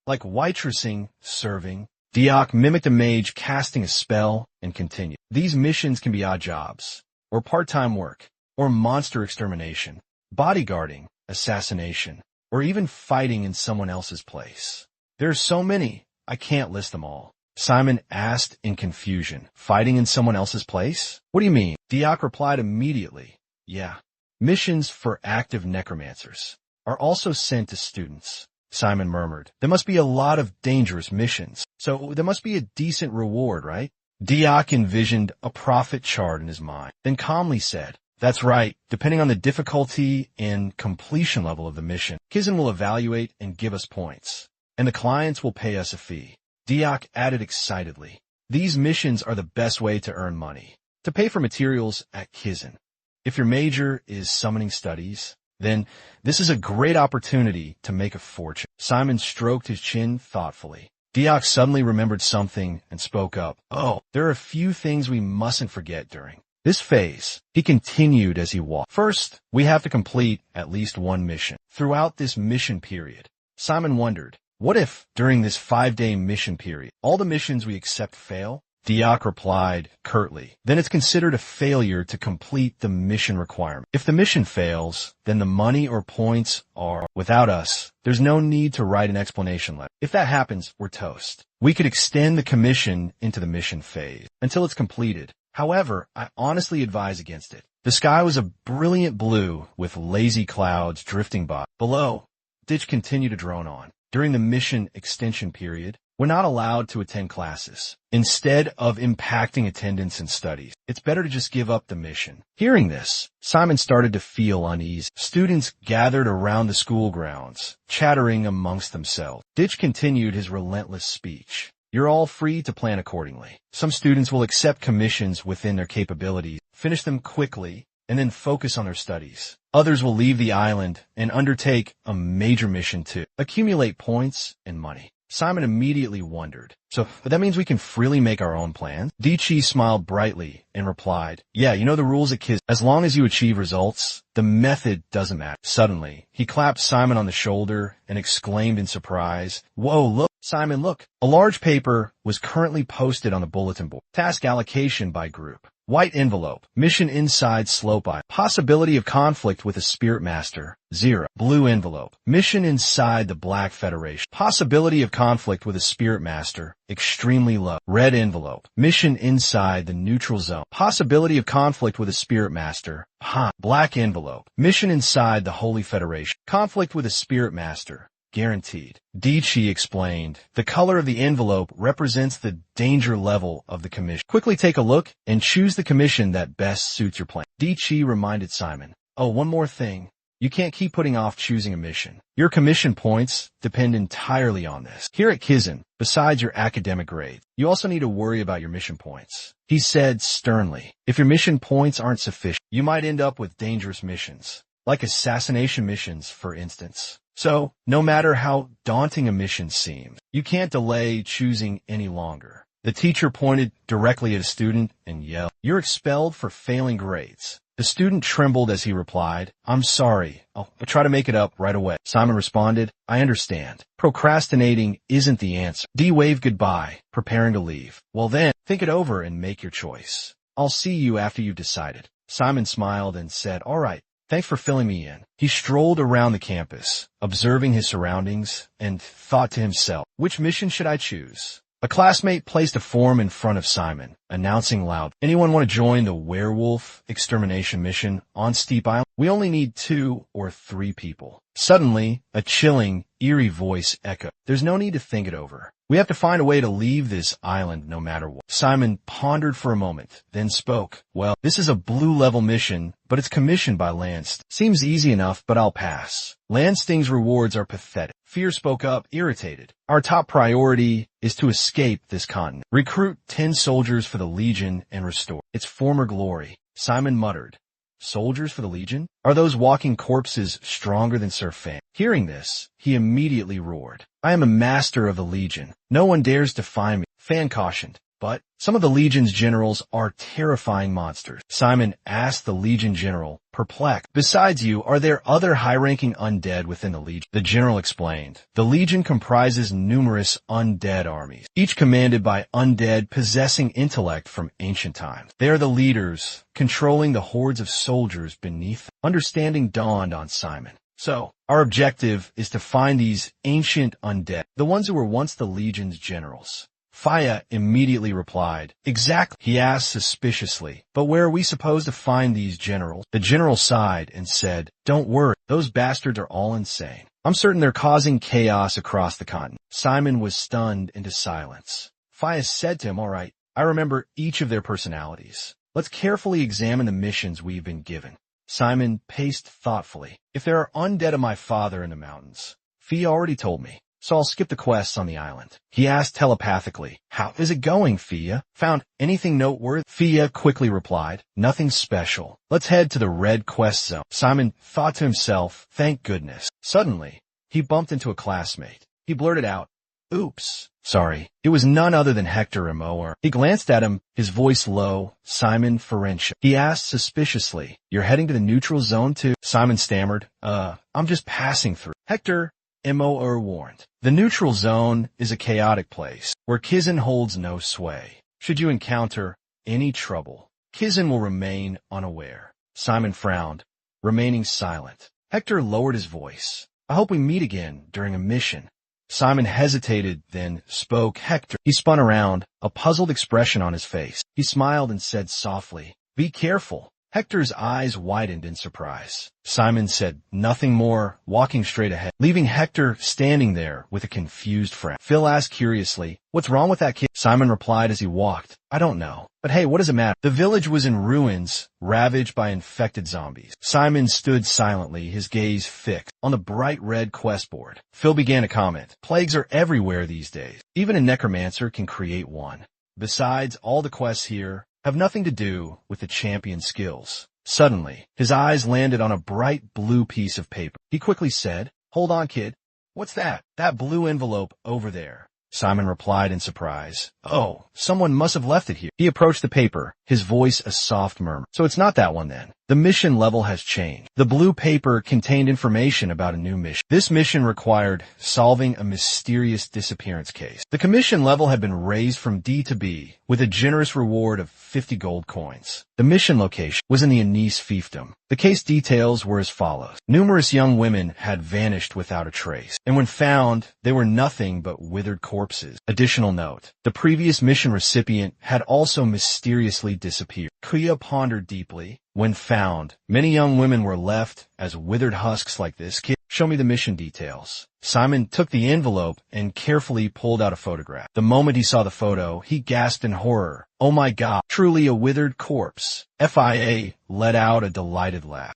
like waitressing, serving. Diok mimicked a mage casting a spell and continued. These missions can be odd jobs, or part-time work, or monster extermination, bodyguarding, assassination, or even fighting in someone else's place. There are so many, I can't list them all. Simon asked in confusion, "Fighting in someone else's place? What do you mean?" Diok replied immediately, "Yeah, missions for active necromancers are also sent to students." Simon murmured, "There must be a lot of dangerous missions, so there must be a decent reward, right?" Diok envisioned a profit chart in his mind, then calmly said, "That's right. Depending on the difficulty and completion level of the mission, Kizin will evaluate and give us points, and the clients will pay us a fee." Diok added excitedly, "These missions are the best way to earn money, to pay for materials at Kizin. If your major is summoning studies, then this is a great opportunity to make a fortune." Simon stroked his chin thoughtfully. Diok suddenly remembered something and spoke up. "Oh, there are a few things we mustn't forget during this phase." He continued as he walked. "First, we have to complete at least one mission. Throughout this mission period," Simon wondered, what if, during this 5-day mission period, all the missions we accept fail? Diak replied curtly. Then it's considered a failure to complete the mission requirement. If the mission fails, then the money or points are without us. There's no need to write an explanation letter. If that happens, we're toast. We could extend the commission into the mission phase until it's completed. However, I honestly advise against it. The sky was a brilliant blue with lazy clouds drifting by. Below, Ditch continued to drone on. During the mission extension period, we're not allowed to attend classes. Instead of impacting attendance and studies, it's better to just give up the mission. Hearing this, Simon started to feel uneasy. Students gathered around the school grounds, chattering amongst themselves. Ditch continued his relentless speech. You're all free to plan accordingly. Some students will accept commissions within their capabilities, finish them quickly, and then focus on their studies. Others will leave the island and undertake a major mission to accumulate points and money. Simon immediately wondered, so that means we can freely make our own plans? Dichi smiled brightly and replied, yeah, you know the rules at KISS. As long as you achieve results, the method doesn't matter. Suddenly, he clapped Simon on the shoulder and exclaimed in surprise, whoa, look, Simon, look. A large paper was currently posted on the bulletin board. Task allocation by group. White envelope. Mission inside Slope Island. Possibility of conflict with a spirit master. 0. Blue envelope. Mission inside the Black Federation. Possibility of conflict with a spirit master. Extremely low. Red envelope. Mission inside the neutral zone. Possibility of conflict with a spirit master. High. Black envelope. Mission inside the Holy Federation. Conflict with a spirit master. Guaranteed. Dichi explained, the color of the envelope represents the danger level of the commission. Quickly take a look and choose the commission that best suits your plan. Dichi reminded Simon, oh, one more thing. You can't keep putting off choosing a mission. Your commission points depend entirely on this. Here at Kizan, besides your academic grades, you also need to worry about your mission points. He said sternly, if your mission points aren't sufficient, you might end up with dangerous missions, like assassination missions, for instance. So, no matter how daunting a mission seems, you can't delay choosing any longer. The teacher pointed directly at a student and yelled, you're expelled for failing grades. The student trembled as he replied, I'm sorry. I'll try to make it up right away. Simon responded, I understand. Procrastinating isn't the answer. D waved goodbye, preparing to leave. Well then, think it over and make your choice. I'll see you after you've decided. Simon smiled and said, all right. Thanks for filling me in. He strolled around the campus, observing his surroundings, and thought to himself, which mission should I choose? A classmate placed a form in front of Simon, announcing loud, anyone want to join the werewolf extermination mission on Steep Island? We only need 2 or 3 people. Suddenly, a chilling, eerie voice echoed. There's no need to think it over. We have to find a way to leave this island no matter what. Simon pondered for a moment, then spoke. Well, this is a blue-level mission, but it's commissioned by Lansting. Seems easy enough, but I'll pass. Lansting's rewards are pathetic. Fear spoke up, irritated. Our top priority is to escape this continent. Recruit 10 soldiers for the Legion and restore its former glory. Simon muttered. Soldiers for the Legion? Are those walking corpses stronger than Sir Fan? Hearing this, he immediately roared. I am a master of the Legion. No one dares defy me. Fan cautioned. But some of the Legion's generals are terrifying monsters. Simon asked the Legion general, perplexed. Besides you, are there other high-ranking undead within the Legion? The general explained. The Legion comprises numerous undead armies, each commanded by undead possessing intellect from ancient times. They are the leaders, controlling the hordes of soldiers beneath them. Understanding dawned on Simon. So, our objective is to find these ancient undead, the ones who were once the Legion's generals. Faya immediately replied, exactly. He asked suspiciously, but where are we supposed to find these generals? The general sighed and said, don't worry, those bastards are all insane. I'm certain they're causing chaos across the continent. Simon was stunned into silence. Faya said to him, all right, I remember each of their personalities. Let's carefully examine the missions we've been given. Simon paced thoughtfully. If there are undead of my father in the mountains, Fia already told me. So I'll skip the quests on the island. He asked telepathically, how is it going, Fia? Found anything noteworthy? Fia quickly replied, nothing special. Let's head to the red quest zone. Simon thought to himself, thank goodness. Suddenly, he bumped into a classmate. He blurted out, oops, sorry. It was none other than Hector Imoer. He glanced at him, his voice low. Simon Ferencia. He asked suspiciously, you're heading to the neutral zone too? Simon stammered, I'm just passing through. Hector Imoer warned. The neutral zone is a chaotic place where Kizan holds no sway. Should you encounter any trouble, Kizan will remain unaware. Simon frowned, remaining silent. Hector lowered his voice. I hope we meet again during a mission. Simon hesitated, then spoke. Hector. He spun around, a puzzled expression on his face. He smiled and said softly, Be careful. Hector's eyes widened in surprise. Simon said nothing more, walking straight ahead, leaving Hector standing there with a confused frown. Phil asked curiously, What's wrong with that kid? Simon replied as he walked, I don't know. But hey, what does it matter? The village was in ruins, ravaged by infected zombies. Simon stood silently, his gaze fixed on the bright red quest board. Phil began to comment, Plagues are everywhere these days. Even a necromancer can create one. Besides, all the quests here have nothing to do with the champion's skills. Suddenly, his eyes landed on a bright blue piece of paper. He quickly said, Hold on, kid. What's that? That blue envelope over there. Simon replied in surprise. Oh, someone must have left it here. He approached the paper, his voice a soft murmur. So it's not that one then. The mission level has changed. The blue paper contained information about a new mission. This mission required solving a mysterious disappearance case. The commission level had been raised from D to B with a generous reward of 50 gold coins. The mission location was in the Anise fiefdom. The case details were as follows. Numerous young women had vanished without a trace, and when found, they were nothing but withered corpses. Additional note, the previous mission recipient had also mysteriously disappeared. Kuya pondered deeply. When found, many young women were left as withered husks like this kid. Show me the mission details. Simon took the envelope and carefully pulled out a photograph. The moment he saw the photo, he gasped in horror. Oh my God, truly a withered corpse. FIA let out a delighted laugh.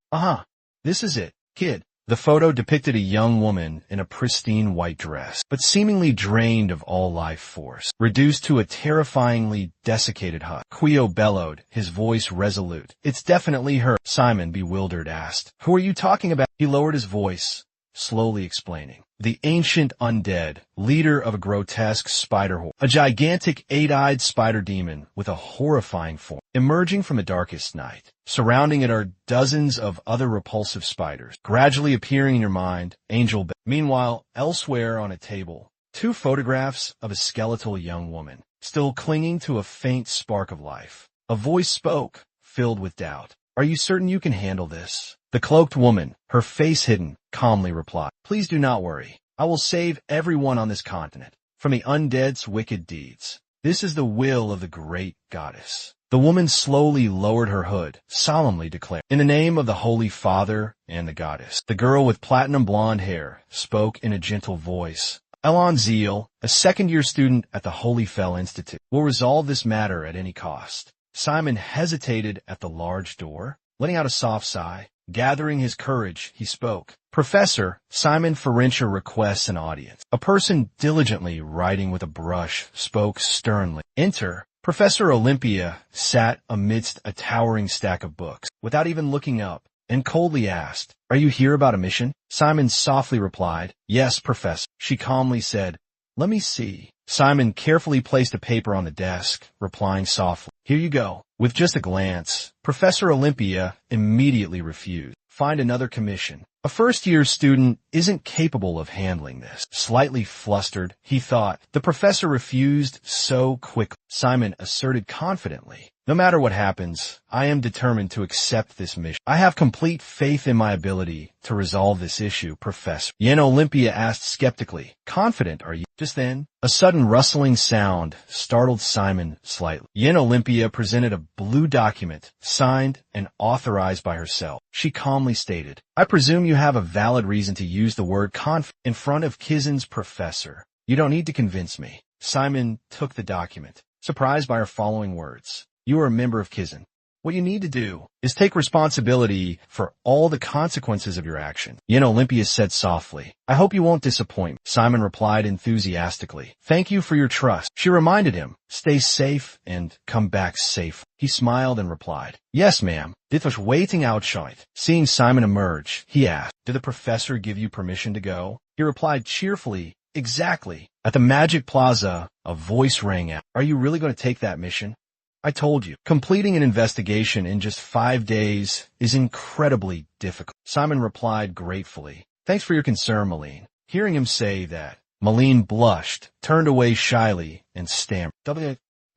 This is it, kid. The photo depicted a young woman in a pristine white dress, but seemingly drained of all life force, reduced to a terrifyingly desiccated husk. Quio bellowed, his voice resolute. It's definitely her. Simon, bewildered, asked, Who are you talking about? He lowered his voice, slowly explaining. The ancient undead, leader of a grotesque spider horde, a gigantic eight-eyed spider demon with a horrifying form. Emerging from the darkest night, surrounding it are dozens of other repulsive spiders, gradually appearing in your mind, angel. Meanwhile, elsewhere on a table, 2 photographs of a skeletal young woman, still clinging to a faint spark of life. A voice spoke, filled with doubt. Are you certain you can handle this? The cloaked woman, her face hidden, calmly replied, Please do not worry. I will save everyone on this continent from the undead's wicked deeds. This is the will of the great goddess. The woman slowly lowered her hood, solemnly declared, In the name of the Holy Father and the goddess. The girl with platinum blonde hair spoke in a gentle voice. Elon Zeal, a second-year student at the Holy Fell Institute, will resolve this matter at any cost. Simon hesitated at the large door, letting out a soft sigh. Gathering his courage, he spoke. Professor, Simon Farentia requests an audience. A person diligently writing with a brush spoke sternly. Enter. Professor Olympia sat amidst a towering stack of books, without even looking up, and coldly asked, Are you here about a mission? Simon softly replied, Yes, Professor. She calmly said, Let me see. Simon carefully placed a paper on the desk, replying softly, Here you go. With just a glance, Professor Olympia immediately refused. Find another commission. A first-year student isn't capable of handling this. Slightly flustered, he thought. The professor refused so quickly. Simon asserted confidently, No matter what happens, I am determined to accept this mission. I have complete faith in my ability to resolve this issue, Professor. Yen Olympia asked skeptically, Confident, are you? Just then, a sudden rustling sound startled Simon slightly. Yen Olympia presented a blue document, signed and authorized by herself. She calmly stated, I presume you have a valid reason to use the word confident in front of Kizan's professor. You don't need to convince me. Simon took the document, surprised by her following words. You are a member of Kizan. What you need to do is take responsibility for all the consequences of your action. Yen Olympia said softly, I hope you won't disappoint me. Simon replied enthusiastically, Thank you for your trust. She reminded him, Stay safe and come back safe. He smiled and replied, Yes, ma'am. Dit was waiting outside. Seeing Simon emerge, he asked, Did the professor give you permission to go? He replied cheerfully, Exactly. At the Magic Plaza, a voice rang out. Are you really going to take that mission? I told you, completing an investigation in just 5 days is incredibly difficult. Simon replied gratefully, Thanks for your concern, Malene. Hearing him say that, Malene blushed, turned away shyly, and stammered.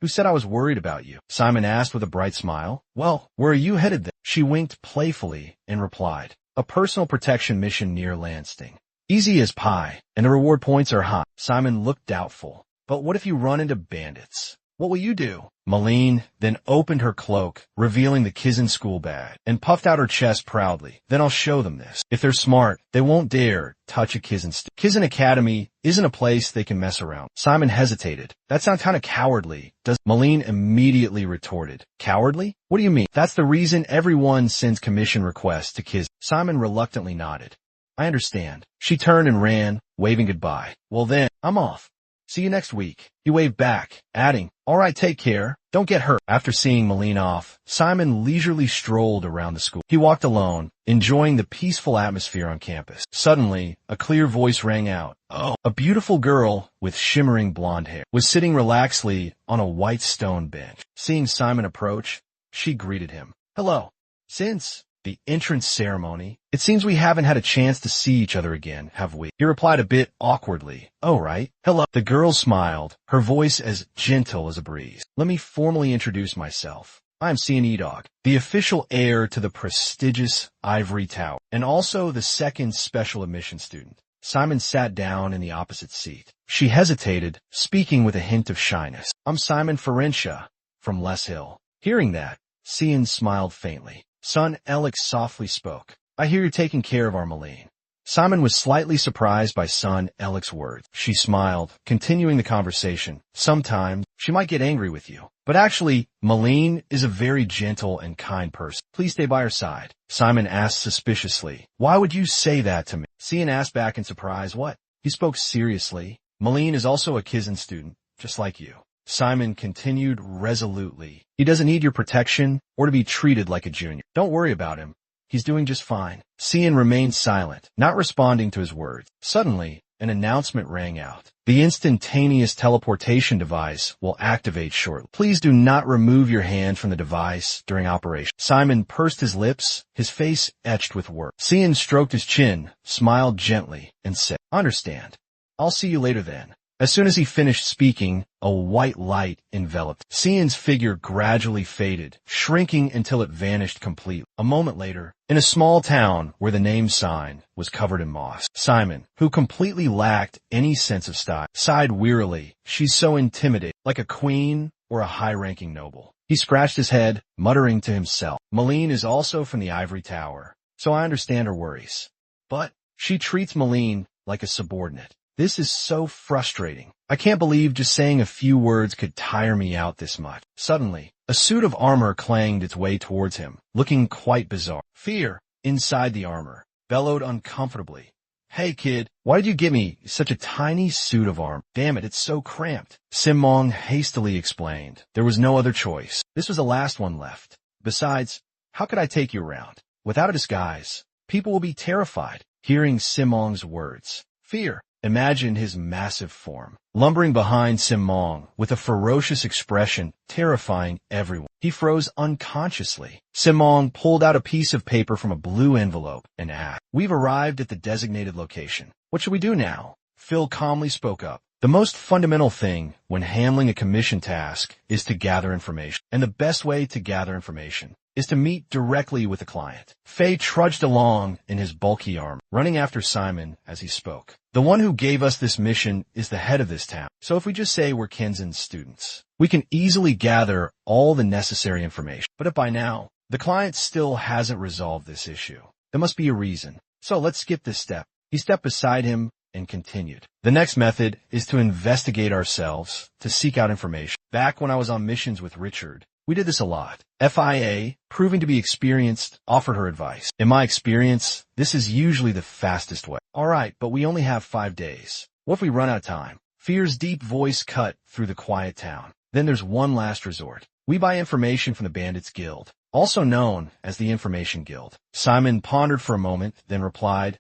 Who said I was worried about you? Simon asked with a bright smile. Well, where are you headed then? She winked playfully and replied, a personal protection mission near Lansing. Easy as pie, and the reward points are high. Simon looked doubtful. But what if you run into bandits? What will you do? Malene then opened her cloak, revealing the Kizin school badge, and puffed out her chest proudly. Then I'll show them this. If they're smart, they won't dare touch a Kizin student. Kizin Academy isn't a place they can mess around. Simon hesitated. That sounds kind of cowardly. Does Malene immediately retorted. Cowardly? What do you mean? That's the reason everyone sends commission requests to Kizin. Simon reluctantly nodded. I understand. She turned and ran, waving goodbye. Well then, I'm off. See you next week. He waved back, adding, all right, take care. Don't get hurt. After seeing Malene off, Simon leisurely strolled around the school. He walked alone, enjoying the peaceful atmosphere on campus. Suddenly, a clear voice rang out. Oh, a beautiful girl with shimmering blonde hair was sitting relaxedly on a white stone bench. Seeing Simon approach, she greeted him. Hello. Since the entrance ceremony, it seems we haven't had a chance to see each other again, have we? He replied a bit awkwardly. Oh, right. Hello. The girl smiled, her voice as gentle as a breeze. Let me formally introduce myself. I'm Cian Dog, the official heir to the prestigious Ivory Tower, and also the second special admission student. Simon sat down in the opposite seat. She hesitated, speaking with a hint of shyness. I'm Simon Farentia, from Les Hill. Hearing that, Cian smiled faintly. Son Alex softly spoke. I hear you're taking care of our Malene. Simon was slightly surprised by son Alex's words. She smiled, continuing the conversation. Sometimes she might get angry with you. But actually, Malene is a very gentle and kind person. Please stay by her side. Simon asked suspiciously. Why would you say that to me? Cian asked back in surprise. What? He spoke seriously. Malene is also a Kizin student, just like you. Simon continued resolutely. He doesn't need your protection or to be treated like a junior. Don't worry about him. He's doing just fine. Cian remained silent, not responding to his words. Suddenly, an announcement rang out. The instantaneous teleportation device will activate shortly. Please do not remove your hand from the device during operation. Simon pursed his lips, his face etched with work. Cian stroked his chin, smiled gently, and said, Understand. I'll see you later then. As soon as he finished speaking, a white light enveloped. Cian's figure gradually faded, shrinking until it vanished completely. A moment later, in a small town where the name sign was covered in moss, Simon, who completely lacked any sense of style, sighed wearily. She's so intimidating, like a queen or a high-ranking noble. He scratched his head, muttering to himself. Malene is also from the Ivory Tower, so I understand her worries. But she treats Malene like a subordinate. This is so frustrating. I can't believe just saying a few words could tire me out this much. Suddenly, a suit of armor clanged its way towards him, looking quite bizarre. Fear, inside the armor, bellowed uncomfortably. Hey kid, why did you give me such a tiny suit of armor? Damn it, it's so cramped. Simmong hastily explained. There was no other choice. This was the last one left. Besides, how could I take you around? Without a disguise, people will be terrified. Hearing Simmong's words, fear imagined his massive form, lumbering behind Simmong with a ferocious expression, terrifying everyone. He froze unconsciously. Simmong pulled out a piece of paper from a blue envelope and asked, We've arrived at the designated location. What should we do now? Phil calmly spoke up. The most fundamental thing when handling a commission task is to gather information. And the best way to gather information is to meet directly with the client. Faye trudged along in his bulky armor, running after Simon as he spoke. The one who gave us this mission is the head of this town. So if we just say we're Kenzin's students, we can easily gather all the necessary information. But if by now, the client still hasn't resolved this issue, there must be a reason. So let's skip this step. He stepped beside him and continued. The next method is to investigate ourselves, to seek out information. Back when I was on missions with Richard, we did this a lot. FIA, proving to be experienced, offered her advice. In my experience, this is usually the fastest way. All right, but we only have 5 days. What if we run out of time? Fear's deep voice cut through the quiet town. Then there's one last resort. We buy information from the Bandits Guild, also known as the Information Guild. Simon pondered for a moment, then replied,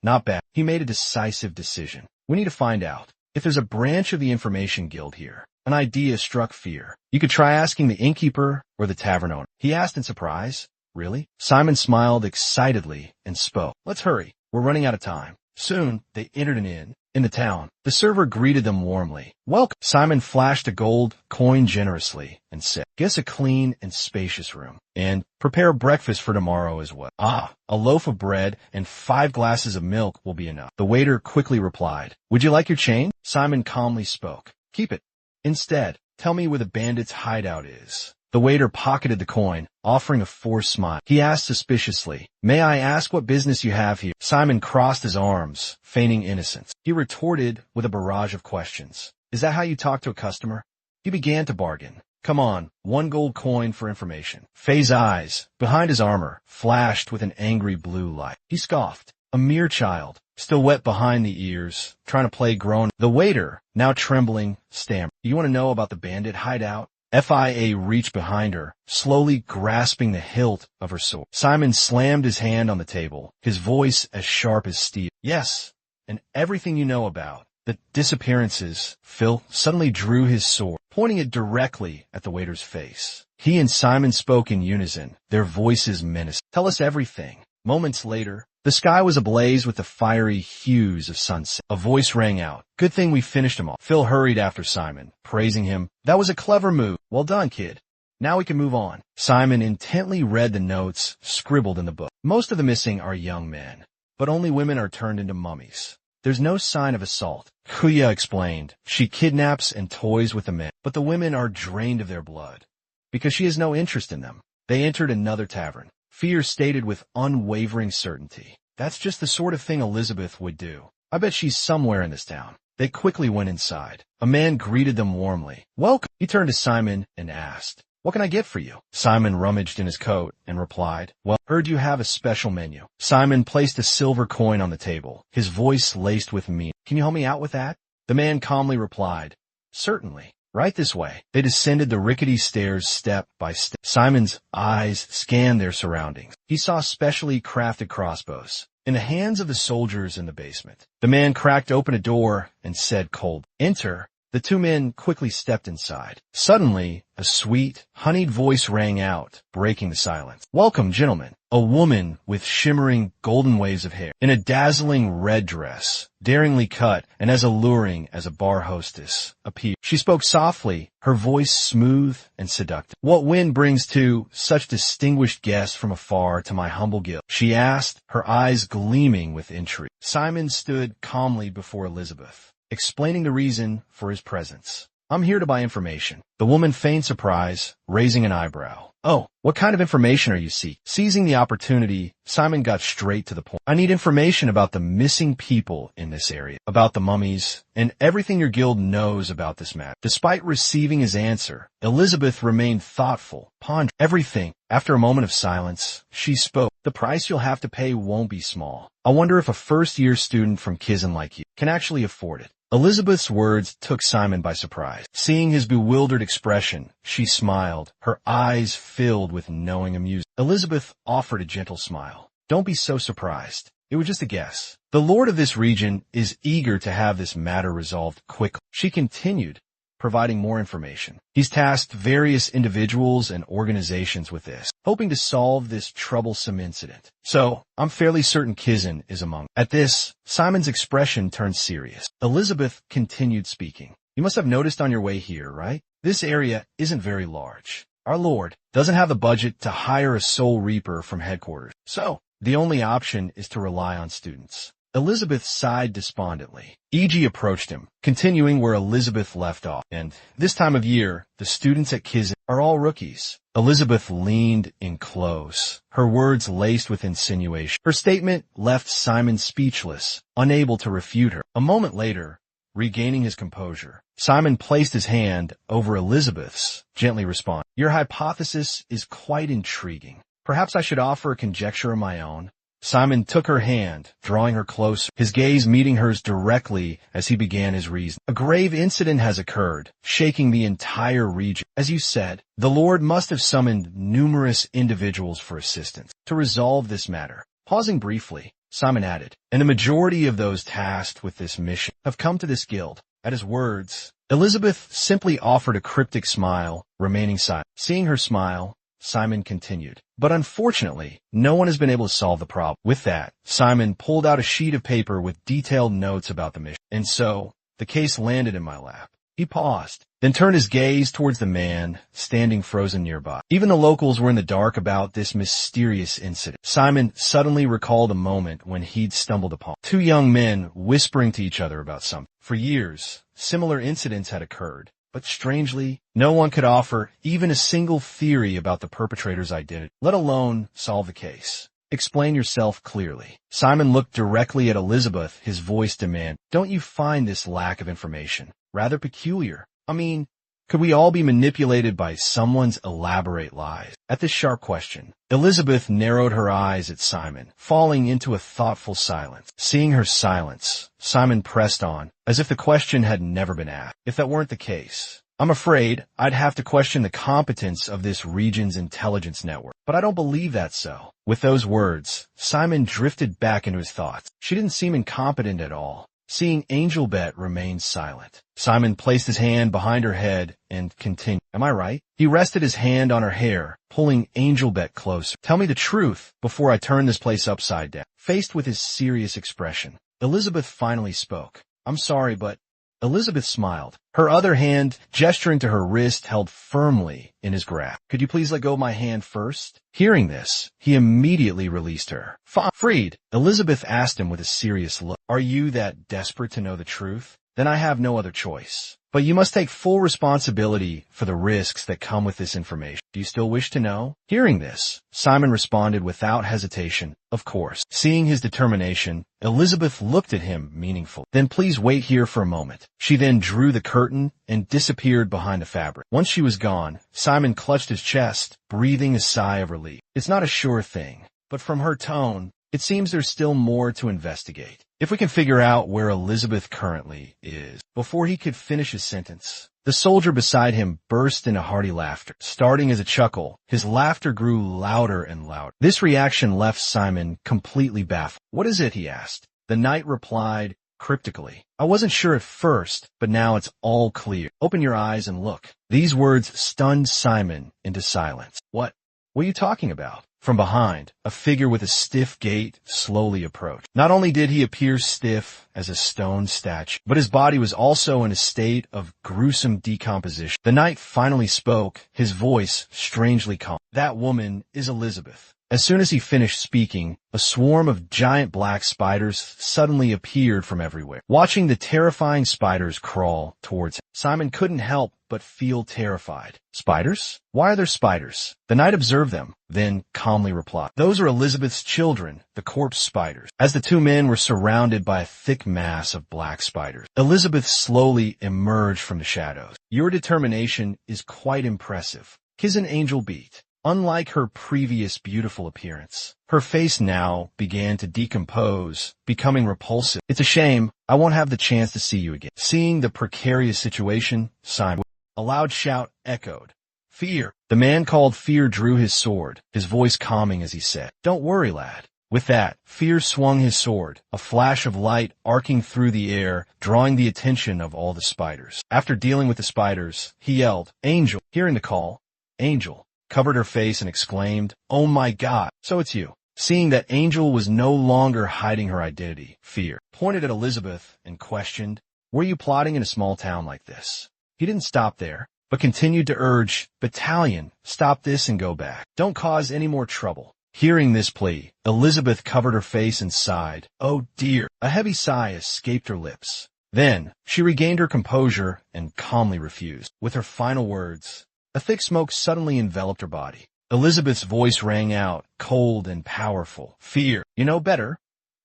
not bad. He made a decisive decision. We need to find out if there's a branch of the Information Guild here. An idea struck Fear. You could try asking the innkeeper or the tavern owner. He asked in surprise. Really? Simon smiled excitedly and spoke. Let's hurry. We're running out of time. Soon, they entered an inn. in the town. The server greeted them warmly. Welcome. Simon flashed a gold coin generously and said, guess a clean and spacious room. And prepare breakfast for tomorrow as well. Ah, a loaf of bread and 5 glasses of milk will be enough. The waiter quickly replied, would you like your change? Simon calmly spoke. Keep it. Instead, tell me where the bandit's hideout is. The waiter pocketed the coin, offering a forced smile. He asked suspiciously, may I ask what business you have here? Simon crossed his arms, feigning innocence. He retorted with a barrage of questions. Is that how you talk to a customer? He began to bargain. Come on, 1 gold coin for information. Faye's eyes, behind his armor, flashed with an angry blue light. He scoffed. A mere child, still wet behind the ears, trying to play grown. The waiter, now trembling, stammered. You want to know about the bandit hideout? FIA reached behind her, slowly grasping the hilt of her sword. Simon slammed his hand on the table, his voice as sharp as steel. Yes, and everything you know about the disappearances. Phil suddenly drew his sword, pointing it directly at the waiter's face. He and Simon spoke in unison, their voices menacing. Tell us everything. Moments later, the sky was ablaze with the fiery hues of sunset. A voice rang out. Good thing we finished him off. Phil hurried after Simon, praising him. That was a clever move. Well done, kid. Now we can move on. Simon intently read the notes scribbled in the book. Most of the missing are young men, but only women are turned into mummies. There's no sign of assault. Kuya explained. She kidnaps and toys with the men, but the women are drained of their blood because she has no interest in them. They entered another tavern. Fear stated with unwavering certainty. That's just the sort of thing Elizabeth would do. I bet she's somewhere in this town. They quickly went inside. A man greeted them warmly. Welcome. He turned to Simon and asked, what can I get for you? Simon rummaged in his coat and replied, well, heard you have a special menu. Simon placed a silver coin on the table, his voice laced with meaning. Can you help me out with that? The man calmly replied, certainly. Right this way. They descended the rickety stairs step by step. Simon's eyes scanned their surroundings. He saw specially crafted crossbows in the hands of the soldiers in the basement. The man cracked open a door and said cold, enter. The 2 men quickly stepped inside. Suddenly, a sweet, honeyed voice rang out, breaking the silence. Welcome, gentlemen. A woman with shimmering golden waves of hair, in a dazzling red dress, daringly cut and as alluring as a bar hostess, appeared. She spoke softly, her voice smooth and seductive. What wind brings 2 such distinguished guests from afar to my humble guild? She asked, her eyes gleaming with intrigue. Simon stood calmly before Elizabeth, explaining the reason for his presence. I'm here to buy information. The woman feigned surprise, raising an eyebrow. Oh, what kind of information are you seeking? Seizing the opportunity, Simon got straight to the point. I need information about the missing people in this area, about the mummies, and everything your guild knows about this matter. Despite receiving his answer, Elizabeth remained thoughtful, pondering everything. After a moment of silence, she spoke. The price you'll have to pay won't be small. I wonder if a first-year student from Kizan like you can actually afford it. Elizabeth's words took Simon by surprise. Seeing his bewildered expression, she smiled, her eyes filled with knowing amusement. Elizabeth offered a gentle smile. Don't be so surprised. It was just a guess. The lord of this region is eager to have this matter resolved quickly. She continued, providing more information. He's tasked various individuals and organizations with this, hoping to solve this troublesome incident. So, I'm fairly certain Kizan is among them. At this, Simon's expression turned serious. Elizabeth continued speaking. You must have noticed on your way here, right? This area isn't very large. Our lord doesn't have the budget to hire a soul reaper from headquarters. So, the only option is to rely on students. Elizabeth sighed despondently. E.G. approached him, continuing where Elizabeth left off. And this time of year, the students at Kizan are all rookies. Elizabeth leaned in close, her words laced with insinuation. Her statement left Simon speechless, unable to refute her. A moment later, regaining his composure, Simon placed his hand over Elizabeth's, gently responding. Your hypothesis is quite intriguing. Perhaps I should offer a conjecture of my own. Simon took her hand, drawing her closer, his gaze meeting hers directly as he began his reason. A grave incident has occurred, shaking the entire region. As you said, the Lord must have summoned numerous individuals for assistance to resolve this matter. Pausing briefly, Simon added, and the majority of those tasked with this mission have come to this guild. At his words, Elizabeth simply offered a cryptic smile, remaining silent. Seeing her smile, Simon continued. But unfortunately, no one has been able to solve the problem. With that, Simon pulled out a sheet of paper with detailed notes about the mission. And so, the case landed in my lap. He paused, then turned his gaze towards the man standing frozen nearby. Even the locals were in the dark about this mysterious incident. Simon suddenly recalled a moment when he'd stumbled upon two young men whispering to each other about something. For years, similar incidents had occurred, but strangely, no one could offer even a single theory about the perpetrator's identity, let alone solve the case. Explain yourself clearly. Simon looked directly at Elizabeth, his voice demanded. Don't you find this lack of information rather peculiar? I mean, could we all be manipulated by someone's elaborate lies? At this sharp question, Elizabeth narrowed her eyes at Simon, falling into a thoughtful silence. Seeing her silence, Simon pressed on, as if the question had never been asked. If that weren't the case, I'm afraid I'd have to question the competence of this region's intelligence network. But I don't believe that's so. With those words, Simon drifted back into his thoughts. She didn't seem incompetent at all. Seeing Angelbet remain silent, Simon placed his hand behind her head and continued. Am I right? He rested his hand on her hair, pulling Angelbet closer. Tell me the truth before I turn this place upside down. Faced with his serious expression, Elizabeth finally spoke. I'm sorry, but... Elizabeth smiled, her other hand gesturing to her wrist held firmly in his grasp. Could you please let go of my hand first? Hearing this, he immediately released her. Freed, Elizabeth asked him with a serious look. Are you that desperate to know the truth? Then I have no other choice. But you must take full responsibility for the risks that come with this information. Do you still wish to know? Hearing this, Simon responded without hesitation, of course. Seeing his determination, Elizabeth looked at him meaningfully. Then please wait here for a moment. She then drew the curtain and disappeared behind the fabric. Once she was gone, Simon clutched his chest, breathing a sigh of relief. It's not a sure thing, but from her tone, it seems there's still more to investigate. If we can figure out where Elizabeth currently is. Before he could finish his sentence, the soldier beside him burst into hearty laughter. Starting as a chuckle, his laughter grew louder and louder. This reaction left Simon completely baffled. What is it? He asked. The knight replied cryptically. I wasn't sure at first, but now it's all clear. Open your eyes and look. These words stunned Simon into silence. What are you talking about? From behind, a figure with a stiff gait slowly approached. Not only did he appear stiff as a stone statue, but his body was also in a state of gruesome decomposition. The knight finally spoke, his voice strangely calm. That woman is Elizabeth. As soon as he finished speaking, a swarm of giant black spiders suddenly appeared from everywhere. Watching the terrifying spiders crawl towards him, Simon couldn't help but feel terrified. Spiders? Why are there spiders? The knight observed them, then calmly replied, those are Elizabeth's children, the corpse spiders. As the two men were surrounded by a thick mass of black spiders, Elizabeth slowly emerged from the shadows. Your determination is quite impressive. 'Tis an angel beat. Unlike her previous beautiful appearance, her face now began to decompose, becoming repulsive. It's a shame I won't have the chance to see you again. Seeing the precarious situation, Simon, a loud shout echoed. Fear. The man called Fear drew his sword, his voice calming as he said, Don't worry, lad. With that, Fear swung his sword, a flash of light arcing through the air, drawing the attention of all the spiders. After dealing with the spiders, he yelled, Angel. Hearing the call, Angel covered her face and exclaimed, Oh my God, so it's you. Seeing that Angel was no longer hiding her identity, Fear pointed at Elizabeth and questioned, Were you plotting in a small town like this? He didn't stop there, but continued to urge, Battalion, stop this and go back. Don't cause any more trouble. Hearing this plea, Elizabeth covered her face and sighed. Oh dear. A heavy sigh escaped her lips. Then, she regained her composure and calmly refused. With her final words, a thick smoke suddenly enveloped her body. Elizabeth's voice rang out, cold and powerful. Fear, you know better,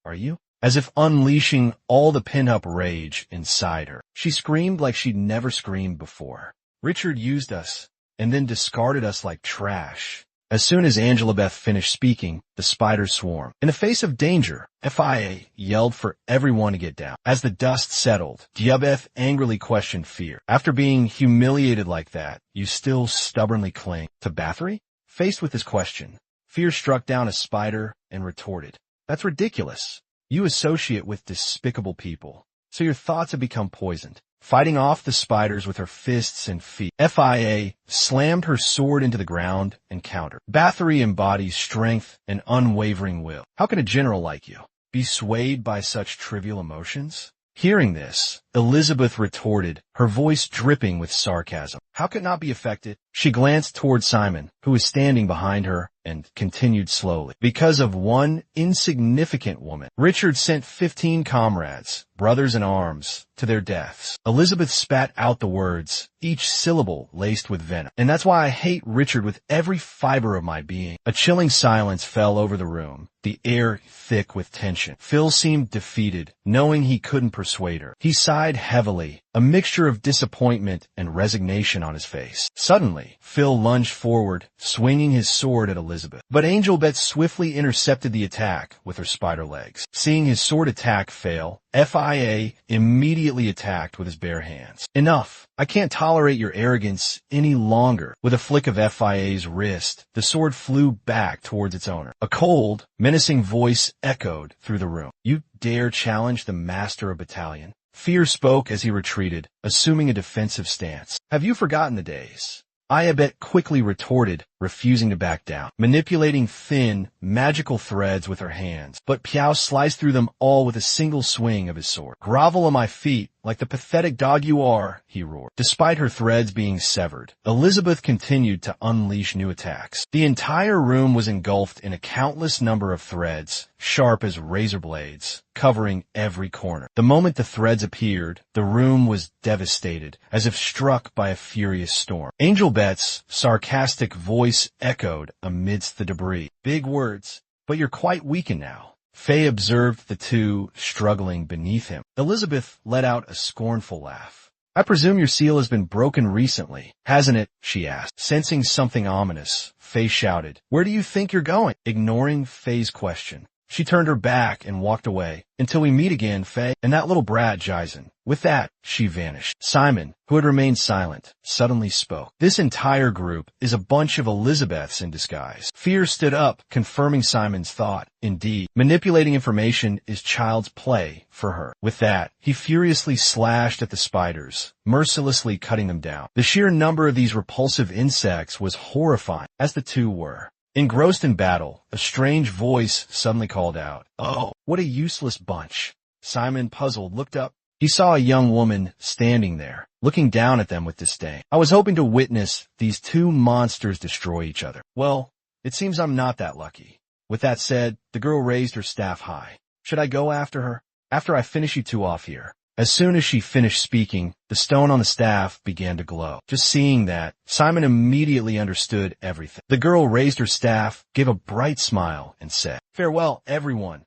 are you? As if unleashing all the pent-up rage inside her. She screamed like she'd never screamed before. Richard used us, and then discarded us like trash. As soon as Angelabeth finished speaking, the spiders swarmed. In the face of danger, FIA yelled for everyone to get down. As the dust settled, Diabeth angrily questioned Fear. After being humiliated like that, you still stubbornly cling to Bathory? Faced with this question, Fear struck down a spider and retorted, That's ridiculous. You associate with despicable people, so your thoughts have become poisoned. fighting off the spiders with her fists and feet. Fia slammed her sword into the ground and countered. Bathory embodies strength and unwavering will. How can a general like you be swayed by such trivial emotions? Hearing this, Elizabeth retorted, her voice dripping with sarcasm. How could not be affected? She glanced toward Simon, who was standing behind her, and continued slowly. Because of one insignificant woman, Richard sent 15 comrades, brothers in arms, to their deaths. Elizabeth spat out the words, each syllable laced with venom. And that's why I hate Richard with every fiber of my being. A chilling silence fell over the room, the air thick with tension. Phil seemed defeated, knowing he couldn't persuade her. He sighed heavily, a mixture of disappointment and resignation on his face. Suddenly, Phil lunged forward, swinging his sword at Elizabeth. But Angelbeth swiftly intercepted the attack with her spider legs. Seeing his sword attack fail, Fia immediately attacked with his bare hands. Enough! I can't tolerate your arrogance any longer. With a flick of Fia's wrist, the sword flew back towards its owner. A cold, menacing voice echoed through the room. You dare challenge the master of battalion? Fear spoke as he retreated, assuming a defensive stance. Have you forgotten the days? Ayabet quickly retorted, refusing to back down, manipulating thin, magical threads with her hands. But Piao sliced through them all with a single swing of his sword. Grovel on my feet, like the pathetic dog you are, he roared. Despite her threads being severed, Elizabeth continued to unleash new attacks. The entire room was engulfed in a countless number of threads, sharp as razor blades, covering every corner. The moment the threads appeared, the room was devastated, as if struck by a furious storm. Angelbet's sarcastic voice echoed amidst the debris. Big words, but you're quite weakened now. Faye observed the two struggling beneath him. Elizabeth let out a scornful laugh. I presume your seal has been broken recently, hasn't it? She asked. Sensing something ominous, Faye shouted, Where do you think you're going? Ignoring Faye's question, she turned her back and walked away. Until we meet again, Faye, and that little brat, Jason. With that, she vanished. Simon, who had remained silent, suddenly spoke. This entire group is a bunch of Elizabeths in disguise. Fear stood up, confirming Simon's thought. Indeed, manipulating information is child's play for her. With that, he furiously slashed at the spiders, mercilessly cutting them down. The sheer number of these repulsive insects was horrifying, as the two were. Engrossed in battle, a strange voice suddenly called out, Oh, what a useless bunch. Simon, puzzled, looked up. He saw a young woman standing there, looking down at them with disdain. I was hoping to witness these two monsters destroy each other. Well, it seems I'm not that lucky. With that said, the girl raised her staff high. Should I go after her? After I finish you two off here. As soon as she finished speaking, the stone on the staff began to glow. Just seeing that, Simon immediately understood everything. The girl raised her staff, gave a bright smile, and said, Farewell, everyone.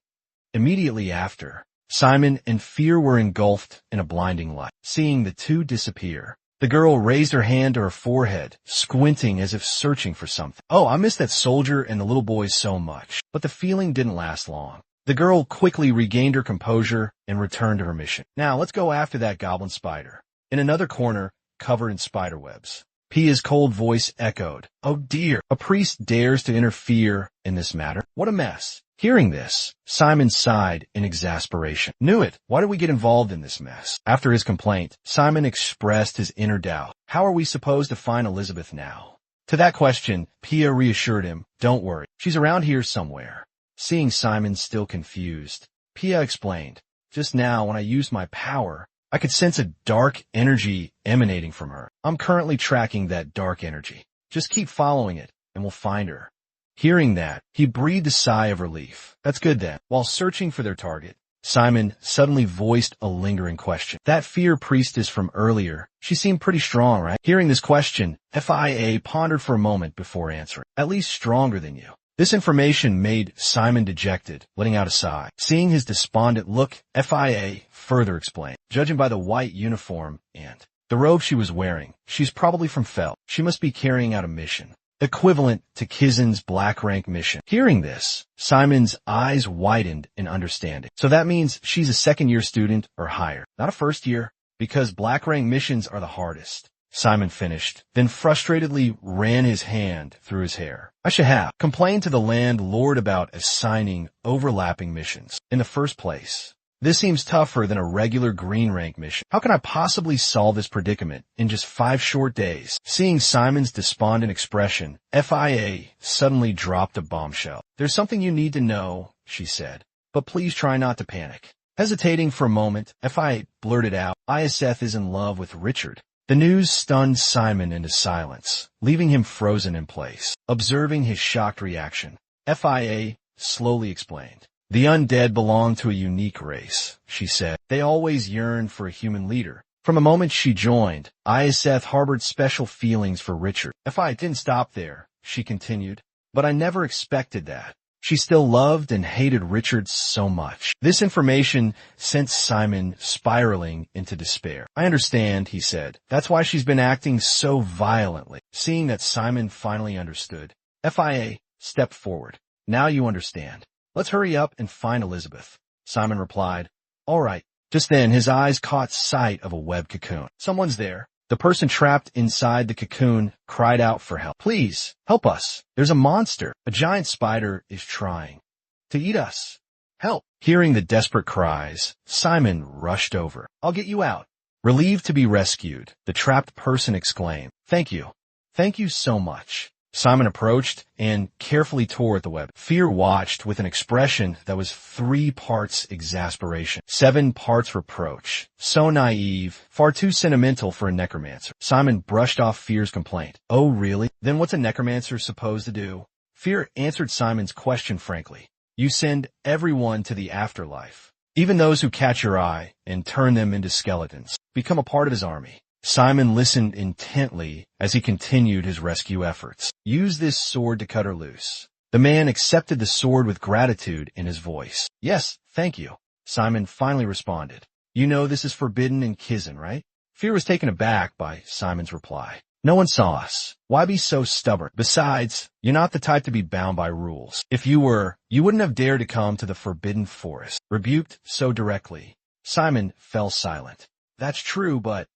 Immediately after, Simon and Fear were engulfed in a blinding light. Seeing the two disappear, the girl raised her hand to her forehead, squinting as if searching for something. Oh, I miss that soldier and the little boys so much. But the feeling didn't last long. The girl quickly regained her composure and returned to her mission. Now, let's go after that goblin spider. In another corner, covered in spider webs, Pia's cold voice echoed. Oh dear, a priest dares to interfere in this matter? What a mess. Hearing this, Simon sighed in exasperation. Knew it. Why did we get involved in this mess? After his complaint, Simon expressed his inner doubt. How are we supposed to find Elizabeth now? To that question, Pia reassured him, Don't worry. She's around here somewhere. Seeing Simon still confused, Pia explained, Just now, when I used my power, I could sense a dark energy emanating from her. I'm currently tracking that dark energy. Just keep following it, and we'll find her. Hearing that, he breathed a sigh of relief. That's good then. While searching for their target, Simon suddenly voiced a lingering question. That fear priestess from earlier, she seemed pretty strong, right? Hearing this question, Fia pondered for a moment before answering. At least stronger than you. This information made Simon dejected, letting out a sigh. Seeing his despondent look, Fia further explained. Judging by the white uniform and the robe she was wearing, she's probably from Fel. She must be carrying out a mission, equivalent to Kizen's black rank mission. Hearing this, Simon's eyes widened in understanding. So that means she's a second-year student or higher, not a first year, because black rank missions are the hardest. Simon finished, then frustratedly ran his hand through his hair. I should have complained to the landlord about assigning overlapping missions. In the first place, This seems tougher than a regular green rank mission. How can I possibly solve this predicament in just 5 short days? Seeing Simon's despondent expression, FIA suddenly dropped a bombshell. There's something you need to know, she said, but please try not to panic. Hesitating for a moment, FIA blurted out, Iseth is in love with Richard. The news stunned Simon into silence, leaving him frozen in place. Observing his shocked reaction, FIA slowly explained. The undead belong to a unique race, she said. They always yearned for a human leader. From the moment she joined, Iseth harbored special feelings for Richard. FIA didn't stop there, she continued, but I never expected that. She still loved and hated Richard so much. This information sent Simon spiraling into despair. I understand, he said. That's why she's been acting so violently. Seeing that Simon finally understood, FIA stepped forward. Now you understand. Let's hurry up and find Elizabeth. Simon replied. All right. Just then, his eyes caught sight of a web cocoon. Someone's there. The person trapped inside the cocoon cried out for help. Please, help us. There's a monster. A giant spider is trying to eat us. Help. Hearing the desperate cries, Simon rushed over. I'll get you out. Relieved to be rescued, the trapped person exclaimed, Thank you. Thank you so much. Simon approached and carefully tore at the web. Fear watched with an expression that was 3 parts exasperation, 7 parts reproach. So naive, far too sentimental for a necromancer. Simon brushed off Fear's complaint. Oh, really? Then what's a necromancer supposed to do? Fear answered Simon's question frankly. You send everyone to the afterlife, even those who catch your eye, and turn them into skeletons. Become a part of his army. Simon listened intently as he continued his rescue efforts. Use this sword to cut her loose. The man accepted the sword with gratitude in his voice. Yes, thank you. Simon finally responded. You know this is forbidden in Kizan, right? Fear was taken aback by Simon's reply. No one saw us. Why be so stubborn? Besides, you're not the type to be bound by rules. If you were, you wouldn't have dared to come to the forbidden forest. Rebuked so directly, Simon fell silent. That's true, but...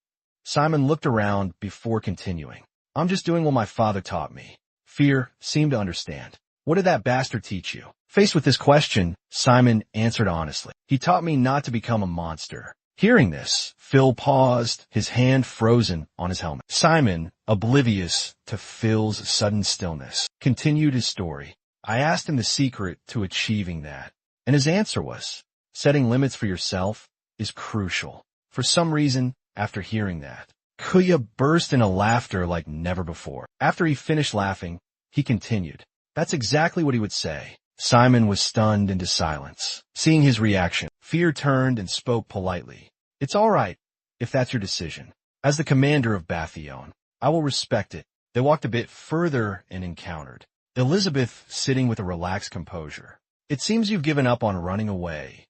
Simon looked around before continuing. I'm just doing what my father taught me. Fear seemed to understand. What did that bastard teach you? Faced with this question, Simon answered honestly. He taught me not to become a monster. Hearing this, Phil paused, his hand frozen on his helmet. Simon, oblivious to Phil's sudden stillness, continued his story. I asked him the secret to achieving that, and his answer was, setting limits for yourself is crucial. For some reason, after hearing that, Kuya burst into laughter like never before. After he finished laughing, he continued. That's exactly what he would say. Simon was stunned into silence. Seeing his reaction, Fear turned and spoke politely. It's all right, if that's your decision. As the commander of Bathion, I will respect it. They walked a bit further and encountered Elizabeth sitting with a relaxed composure. It seems you've given up on running away.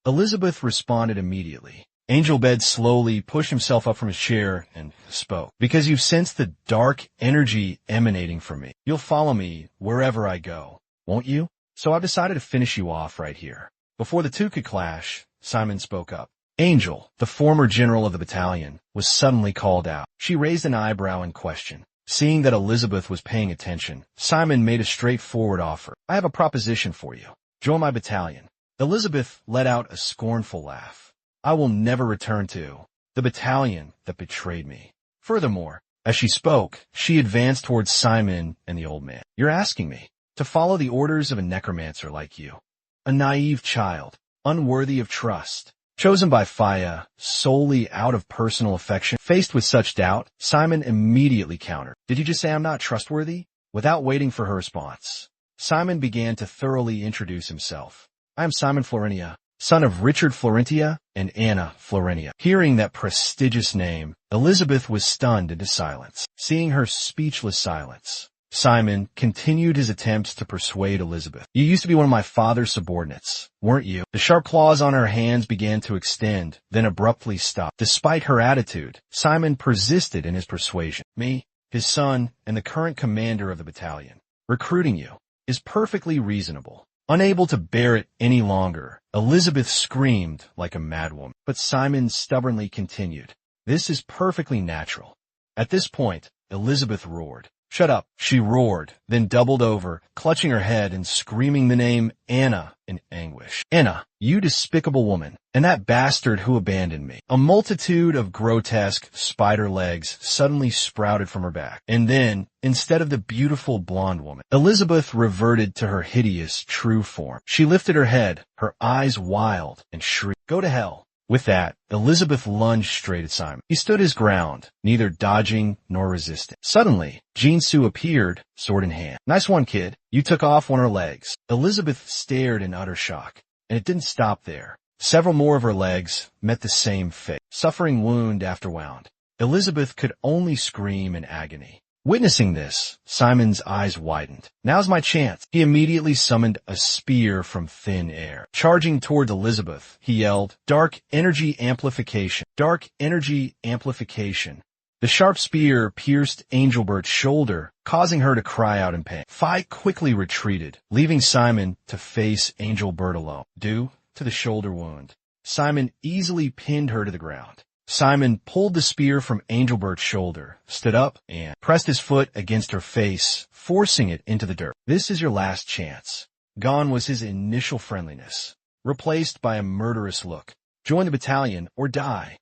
Elizabeth responded immediately. Angel Bed slowly pushed himself up from his chair and spoke. Because you've sensed the dark energy emanating from me. You'll follow me wherever I go, won't you? So I've decided to finish you off right here. Before the two could clash, Simon spoke up. Angel, the former general of the battalion, was suddenly called out. She raised an eyebrow in question. Seeing that Elizabeth was paying attention, Simon made a straightforward offer. I have a proposition for you. Join my battalion. Elizabeth let out a scornful laugh. I will never return to the battalion that betrayed me. Furthermore, as she spoke, she advanced towards Simon and the old man. You're asking me to follow the orders of a necromancer like you, a naive child, unworthy of trust, chosen by Faya solely out of personal affection. Faced with such doubt, Simon immediately countered. Did you just say I'm not trustworthy? Without waiting for her response, Simon began to thoroughly introduce himself. I am Simon Florentia, son of Richard Florentia and Anna Florentia. Hearing that prestigious name, Elizabeth was stunned into silence. Seeing her speechless silence, Simon continued his attempts to persuade Elizabeth. You used to be one of my father's subordinates, weren't you? The sharp claws on her hands began to extend, then abruptly stopped. Despite her attitude, Simon persisted in his persuasion. Me, his son, and the current commander of the battalion. Recruiting you is perfectly reasonable. Unable to bear it any longer, Elizabeth screamed like a madwoman. But Simon stubbornly continued. This is perfectly natural. At this point, Elizabeth roared. Shut up, she roared, then doubled over, clutching her head and screaming the name Anna in anguish. Anna, you despicable woman, and that bastard who abandoned me. A multitude of grotesque spider legs suddenly sprouted from her back. And then, instead of the beautiful blonde woman, Elizabeth reverted to her hideous true form. She lifted her head, her eyes wild, and shrieked, "Go to hell." With that, Elizabeth lunged straight at Simon. He stood his ground, neither dodging nor resisting. Suddenly, Jinsu appeared, sword in hand. "Nice one, kid. You took off one of her legs." Elizabeth stared in utter shock, and it didn't stop there. Several more of her legs met the same fate. Suffering wound after wound, Elizabeth could only scream in agony. Witnessing this, Simon's eyes widened. "Now's my chance." He immediately summoned a spear from thin air. Charging toward Elizabeth, he yelled, "Dark energy amplification! Dark energy amplification!" The sharp spear pierced Angelbert's shoulder, causing her to cry out in pain. Fi quickly retreated, leaving Simon to face Angelbert alone. Due to the shoulder wound, Simon easily pinned her to the ground. Simon pulled the spear from Angelbert's shoulder, stood up, and pressed his foot against her face, forcing it into the dirt. "This is your last chance." Gone was his initial friendliness, replaced by a murderous look. "Join the battalion or die.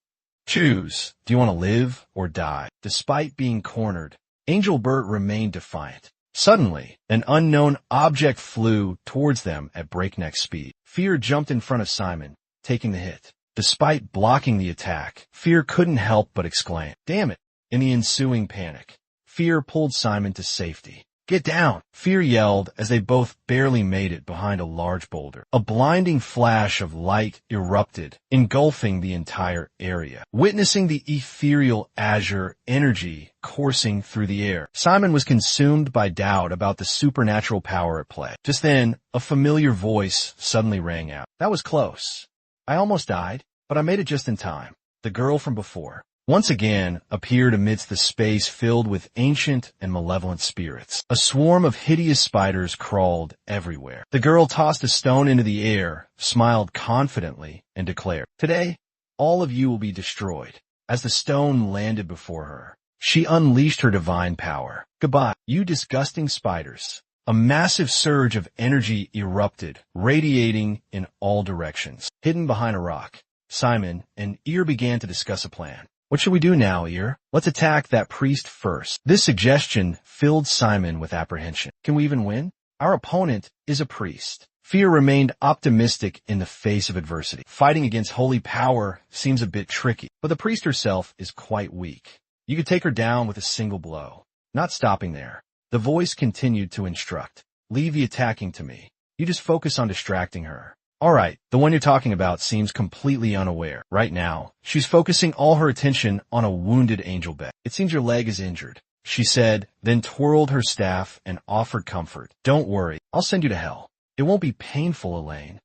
Choose. Do you want to live or die?" Despite being cornered, Angelbert remained defiant. Suddenly, an unknown object flew towards them at breakneck speed. Fear jumped in front of Simon, taking the hit. Despite blocking the attack, Fear couldn't help but exclaim, "Damn it!" In the ensuing panic, Fear pulled Simon to safety. "Get down!" Fear yelled as they both barely made it behind a large boulder. A blinding flash of light erupted, engulfing the entire area. Witnessing the ethereal azure energy coursing through the air, Simon was consumed by doubt about the supernatural power at play. Just then, a familiar voice suddenly rang out. "That was close. I almost died, but I made it just in time." The girl from before once again appeared amidst the space filled with ancient and malevolent spirits. A swarm of hideous spiders crawled everywhere. The girl tossed a stone into the air, smiled confidently, and declared, "Today, all of you will be destroyed." As the stone landed before her, she unleashed her divine power. "Goodbye, you disgusting spiders." A massive surge of energy erupted, radiating in all directions. Hidden behind a rock, Simon and Ear began to discuss a plan. "What should we do now, Ear?" "Let's attack that priest first." This suggestion filled Simon with apprehension. "Can we even win? Our opponent is a priest." Fear remained optimistic in the face of adversity. "Fighting against holy power seems a bit tricky, but the priest herself is quite weak. You could take her down with a single blow." Not stopping there, the voice continued to instruct. "Leave the attacking to me. You just focus on distracting her." "All right, the one you're talking about seems completely unaware. Right now, she's focusing all her attention on a wounded Angelbert. It seems your leg is injured," she said, then twirled her staff and offered comfort. "Don't worry, I'll send you to hell. It won't be painful, Elaine."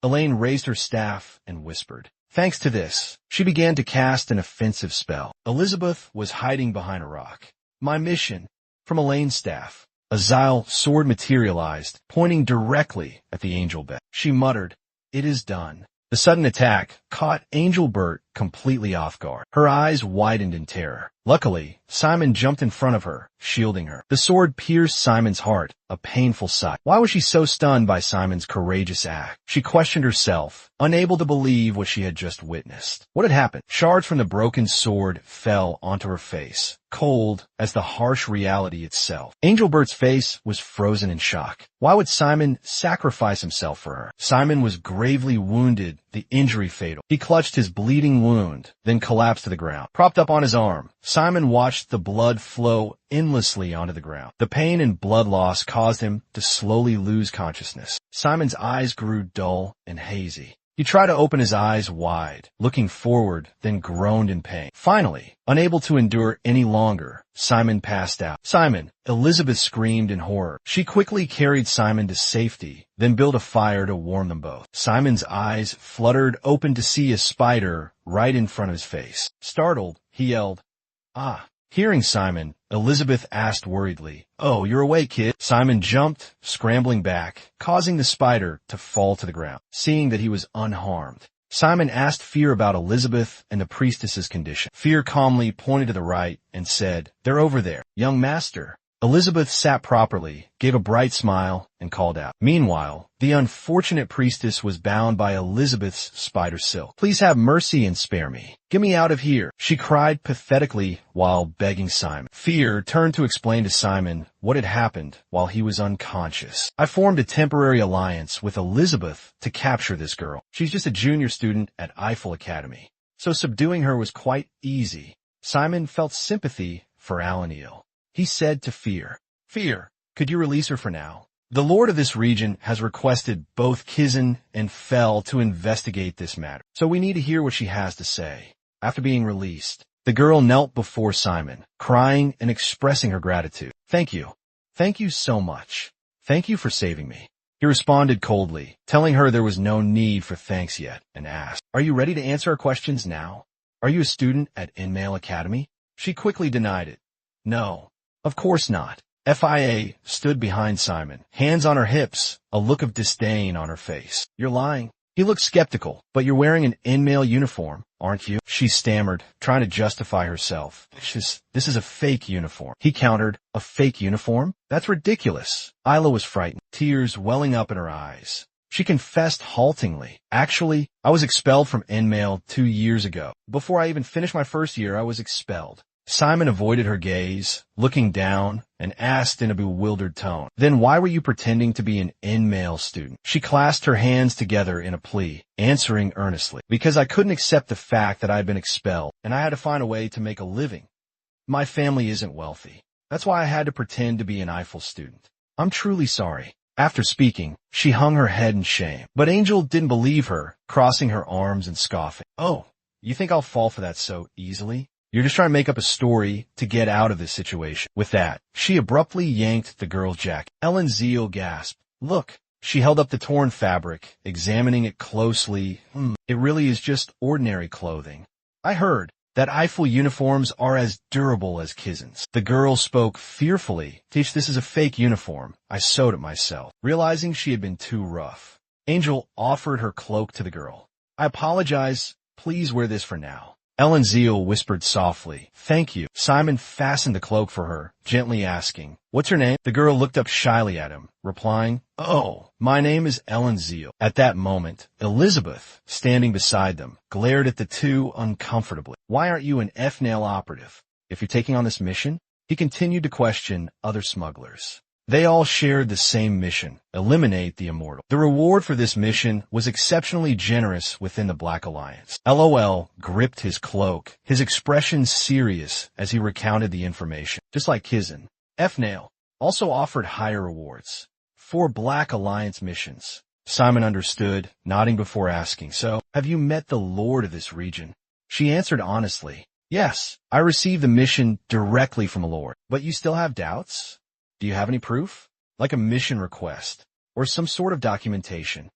Elaine raised her staff and whispered. Thanks to this, she began to cast an offensive spell. Elizabeth was hiding behind a rock. "My mission." From Elaine's staff, a Xyle sword materialized, pointing directly at the Angelbert. She muttered, "It is done." The sudden attack caught Angelbert completely off guard. Her eyes widened in terror. Luckily, Simon jumped in front of her, shielding her. The sword pierced Simon's heart, a painful sight. Why was she so stunned by Simon's courageous act? She questioned herself, unable to believe what she had just witnessed. What had happened? Shards from the broken sword fell onto her face, cold as the harsh reality itself. Angelbert's face was frozen in shock. Why would Simon sacrifice himself for her? Simon was gravely wounded, the injury fatal. He clutched his bleeding wound, then collapsed to the ground. Propped up on his arm, Simon watched the blood flow endlessly onto the ground. The pain and blood loss caused him to slowly lose consciousness. Simon's eyes grew dull and hazy. He tried to open his eyes wide, looking forward, then groaned in pain. Finally, unable to endure any longer, Simon passed out. "Simon!" Elizabeth screamed in horror. She quickly carried Simon to safety, then built a fire to warm them both. Simon's eyes fluttered open to see a spider right in front of his face. Startled, he yelled, "Ah!" Hearing Simon, Elizabeth asked worriedly, "Oh, you're awake, kid." Simon jumped, scrambling back, causing the spider to fall to the ground. Seeing that he was unharmed, Simon asked Fear about Elizabeth and the priestess's condition. Fear calmly pointed to the right and said, "They're over there." "Young master, Elizabeth sat properly, gave a bright smile, and called out. Meanwhile, the unfortunate priestess was bound by Elizabeth's spider silk. Please have mercy and spare me. Get me out of here, she cried pathetically while begging Simon. Fear turned to explain to Simon what had happened while he was unconscious. I formed a temporary alliance with Elizabeth to capture this girl. She's just a junior student at Eiffel Academy, so subduing her was quite easy. Simon felt sympathy for Alanil. He said to Fear, Fear, could you release her for now? The lord of this region has requested both Kizan and Fel to investigate this matter, so we need to hear what she has to say. After being released, the girl knelt before Simon, crying and expressing her gratitude. Thank you. Thank you so much. Thank you for saving me. He responded coldly, telling her there was no need for thanks yet, and asked, Are you ready to answer our questions now? Are you a student at Inmail Academy? She quickly denied it. No. Of course not. FIA stood behind Simon, hands on her hips, a look of disdain on her face. You're lying. He looked skeptical. But you're wearing an Inmail uniform, aren't you? She stammered, trying to justify herself. This is a fake uniform. He countered, a fake uniform? That's ridiculous. Isla was frightened, tears welling up in her eyes. She confessed haltingly. Actually, I was expelled from Inmail 2 years ago. Before I even finished my first year, I was expelled. Simon avoided her gaze, looking down, and asked in a bewildered tone, Then why were you pretending to be an Inmail student? She clasped her hands together in a plea, answering earnestly, Because I couldn't accept the fact that I had been expelled, and I had to find a way to make a living. My family isn't wealthy. That's why I had to pretend to be an Eiffel student. I'm truly sorry. After speaking, she hung her head in shame. But Angel didn't believe her, crossing her arms and scoffing. Oh, you think I'll fall for that so easily? You're just trying to make up a story to get out of this situation. With that, she abruptly yanked the girl's jacket. Ellen Zeal gasped. Look. She held up the torn fabric, examining it closely. It really is just ordinary clothing. I heard that Eiffel uniforms are as durable as Kizan's. The girl spoke fearfully. Teach, this is a fake uniform. I sewed it myself. Realizing she had been too rough, Angel offered her cloak to the girl. I apologize. Please wear this for now. Ellen Zeal whispered softly, Thank you. Simon fastened the cloak for her, gently asking, What's your name? The girl looked up shyly at him, replying, Oh, my name is Ellen Zeal. At that moment, Elizabeth, standing beside them, glared at the two uncomfortably. Why aren't you an F-nail operative? If you're taking on this mission? He continued to question other smugglers. They all shared the same mission, eliminate the immortal. The reward for this mission was exceptionally generous within the Black Alliance. LOL gripped his cloak, his expression serious as he recounted the information. Just like Kizan, F-Nail also offered higher rewards for Black Alliance missions. Simon understood, nodding before asking, So, have you met the Lord of this region? She answered honestly, Yes, I received the mission directly from the Lord. But you still have doubts? Do you have any proof? Like a mission request, or some sort of documentation?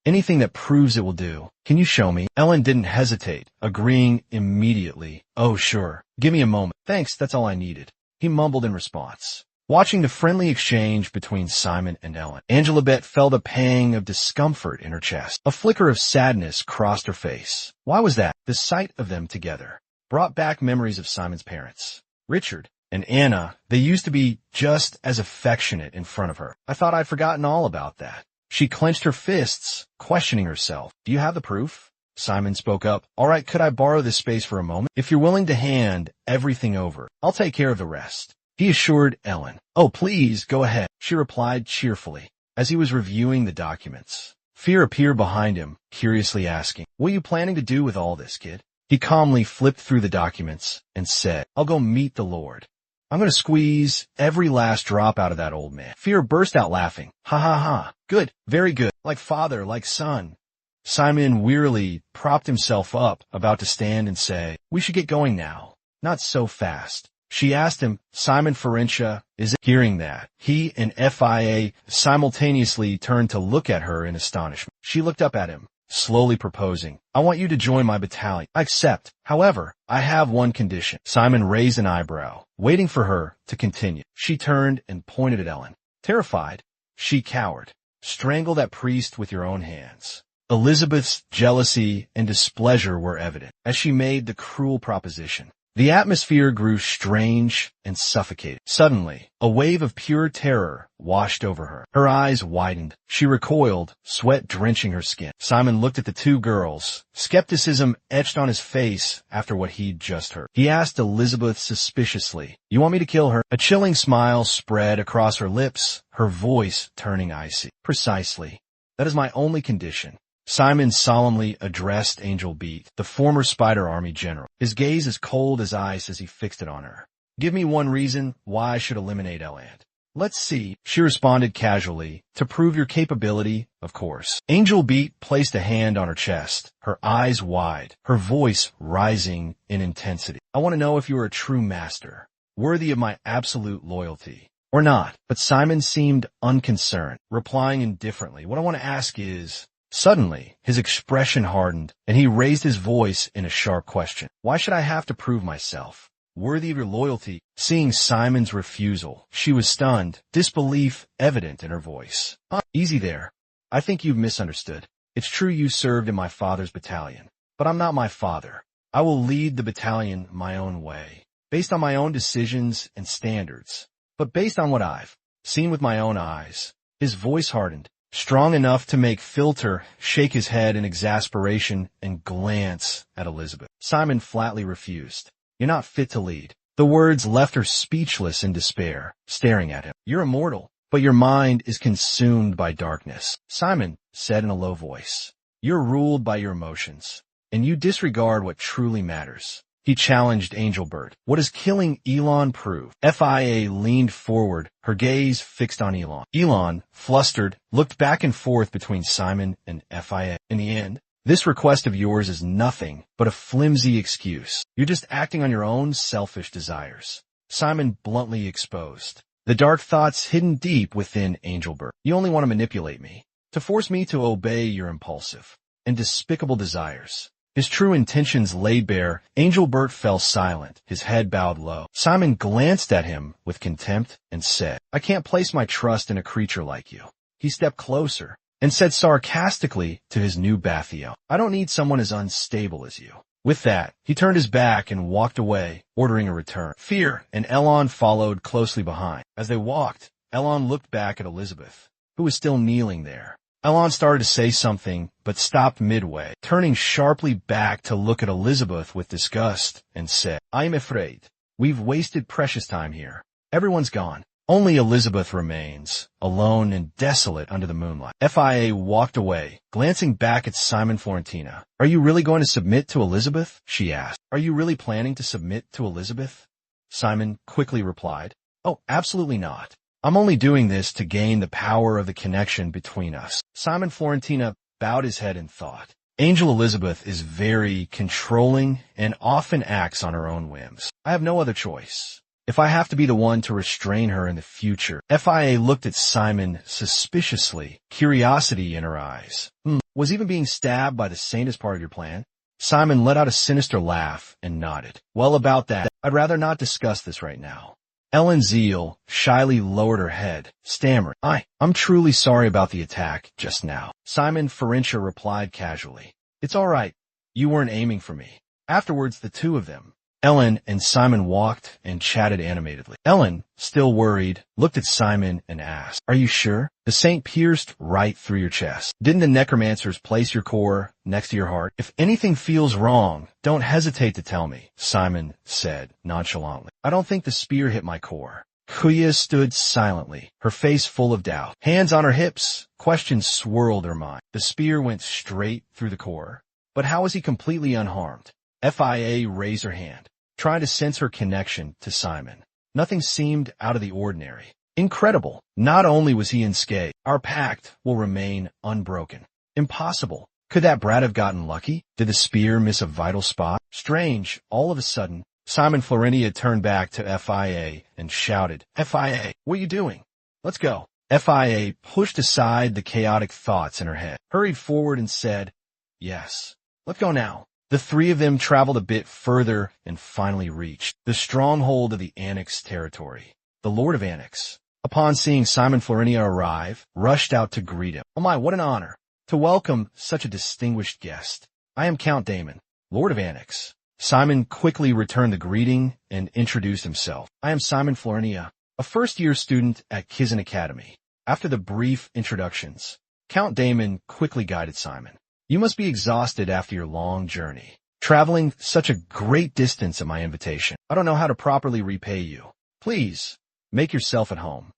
Anything that proves it will do. Can you show me? Ellen didn't hesitate, agreeing immediately. Oh, sure. Give me a moment. Thanks, that's all I needed. He mumbled in response. Watching the friendly exchange between Simon and Ellen, Angelabet felt a pang of discomfort in her chest. A flicker of sadness crossed her face. Why was that? The sight of them together brought back memories of Simon's parents. Richard and Anna, they used to be just as affectionate in front of her. I thought I'd forgotten all about that. She clenched her fists, questioning herself. Do you have the proof? Simon spoke up. All right, could I borrow this space for a moment? If you're willing to hand everything over, I'll take care of the rest. He assured Ellen. Oh, please, go ahead, she replied cheerfully, as he was reviewing the documents. Fear appeared behind him, curiously asking, What are you planning to do with all this, kid? He calmly flipped through the documents and said, I'll go meet the Lord. I'm going to squeeze every last drop out of that old man. Fear burst out laughing. Ha ha ha. Good. Very good. Like father, like son. Simon wearily propped himself up, about to stand and say, We should get going now. Not so fast. She asked him, Simon Ferencia, is it? Hearing that, he and FIA simultaneously turned to look at her in astonishment. She looked up at him, slowly proposing, I want you to join my battalion. I accept. However, I have one condition. Simon raised an eyebrow, waiting for her to continue. She turned and pointed at Ellen. Terrified, she cowered. Strangle that priest with your own hands. Elizabeth's jealousy and displeasure were evident as she made the cruel proposition. The atmosphere grew strange and suffocating. Suddenly, a wave of pure terror washed over her. Her eyes widened. She recoiled, sweat drenching her skin. Simon looked at the two girls, skepticism etched on his face after what he'd just heard. He asked Elizabeth suspiciously, "You want me to kill her?" A chilling smile spread across her lips, her voice turning icy. "Precisely. That is my only condition." Simon solemnly addressed Angel Beat, the former Spider Army general, his gaze as cold as ice as he fixed it on her. "Give me one reason why I should eliminate Eland." "Let's see," she responded casually. "To prove your capability, of course." Angel Beat placed a hand on her chest, her eyes wide, her voice rising in intensity. "I want to know if you are a true master, worthy of my absolute loyalty, or not." But Simon seemed unconcerned, replying indifferently. "What I want to ask is..." Suddenly, his expression hardened, and he raised his voice in a sharp question. "Why should I have to prove myself worthy of your loyalty?" Seeing Simon's refusal, she was stunned, disbelief evident in her voice. "Easy there. I think you've misunderstood. It's true you served in my father's battalion, but I'm not my father. I will lead the battalion my own way, based on my own decisions and standards, but based on what I've seen with my own eyes." His voice hardened, strong enough to make Filter shake his head in exasperation and glance at Elizabeth. Simon flatly refused. "You're not fit to lead." The words left her speechless in despair, staring at him. "You're immortal, but your mind is consumed by darkness." Simon said in a low voice, "You're ruled by your emotions, and you disregard what truly matters." He challenged Angelbert. "What does killing Elon prove?" FIA leaned forward, her gaze fixed on Elon. Elon, flustered, looked back and forth between Simon and FIA. "In the end, this request of yours is nothing but a flimsy excuse. You're just acting on your own selfish desires." Simon bluntly exposed the dark thoughts hidden deep within Angelbert. "You only want to manipulate me, to force me to obey your impulsive and despicable desires." His true intentions laid bare, Angelbert fell silent, his head bowed low. Simon glanced at him with contempt and said, "I can't place my trust in a creature like you." He stepped closer and said sarcastically to his new Bathio, "I don't need someone as unstable as you." With that, he turned his back and walked away, ordering a return. Fear and Elon followed closely behind. As they walked, Elon looked back at Elizabeth, who was still kneeling there. Elon started to say something, but stopped midway, turning sharply back to look at Elizabeth with disgust, and said, "I'm afraid we've wasted precious time here. Everyone's gone. Only Elizabeth remains, alone and desolate under the moonlight." FIA walked away, glancing back at Simon Florentina. "Are you really going to submit to Elizabeth?" she asked. "Are you really planning to submit to Elizabeth?" Simon quickly replied, "Oh, absolutely not. I'm only doing this to gain the power of the connection between us." Simon Florentina bowed his head in thought. Angel Elizabeth is very controlling and often acts on her own whims. I have no other choice. If I have to be the one to restrain her in the future. FIA looked at Simon suspiciously, curiosity in her eyes. Was even being stabbed by the saintest part of your plan? Simon let out a sinister laugh and nodded. "Well, about that, I'd rather not discuss this right now." Ellen Zeal shyly lowered her head, stammering, I'm truly sorry about the attack just now." Simon Ferencia replied casually, "It's all right. You weren't aiming for me." Afterwards, the two of them, Ellen and Simon, walked and chatted animatedly. Ellen, still worried, looked at Simon and asked, "Are you sure? The saint pierced right through your chest. Didn't the necromancers place your core next to your heart? If anything feels wrong, don't hesitate to tell me," Simon said nonchalantly. "I don't think the spear hit my core." Kuya stood silently, her face full of doubt. Hands on her hips, questions swirled her mind. The spear went straight through the core. But how was he completely unharmed? FIA raised her hand, trying to sense her connection to Simon. Nothing seemed out of the ordinary. Incredible. Not only was he unscathed, our pact will remain unbroken. Impossible. Could that brat have gotten lucky? Did the spear miss a vital spot? Strange. All of a sudden, Simon Florentia turned back to FIA and shouted, "FIA, what are you doing? Let's go." FIA pushed aside the chaotic thoughts in her head, hurried forward and said, "Yes, let's go now." The three of them traveled a bit further and finally reached the stronghold of the Annex territory. The Lord of Annex, upon seeing Simon Florentia arrive, rushed out to greet him. "Oh my, what an honor to welcome such a distinguished guest. I am Count Damon, Lord of Annex." Simon quickly returned the greeting and introduced himself. I am Simon Florinia, a first-year student at Kizan Academy. After the brief introductions, Count Damon quickly guided Simon. You must be exhausted after your long journey, traveling such a great distance at my invitation. I don't know how to properly repay you. Please, make yourself at home.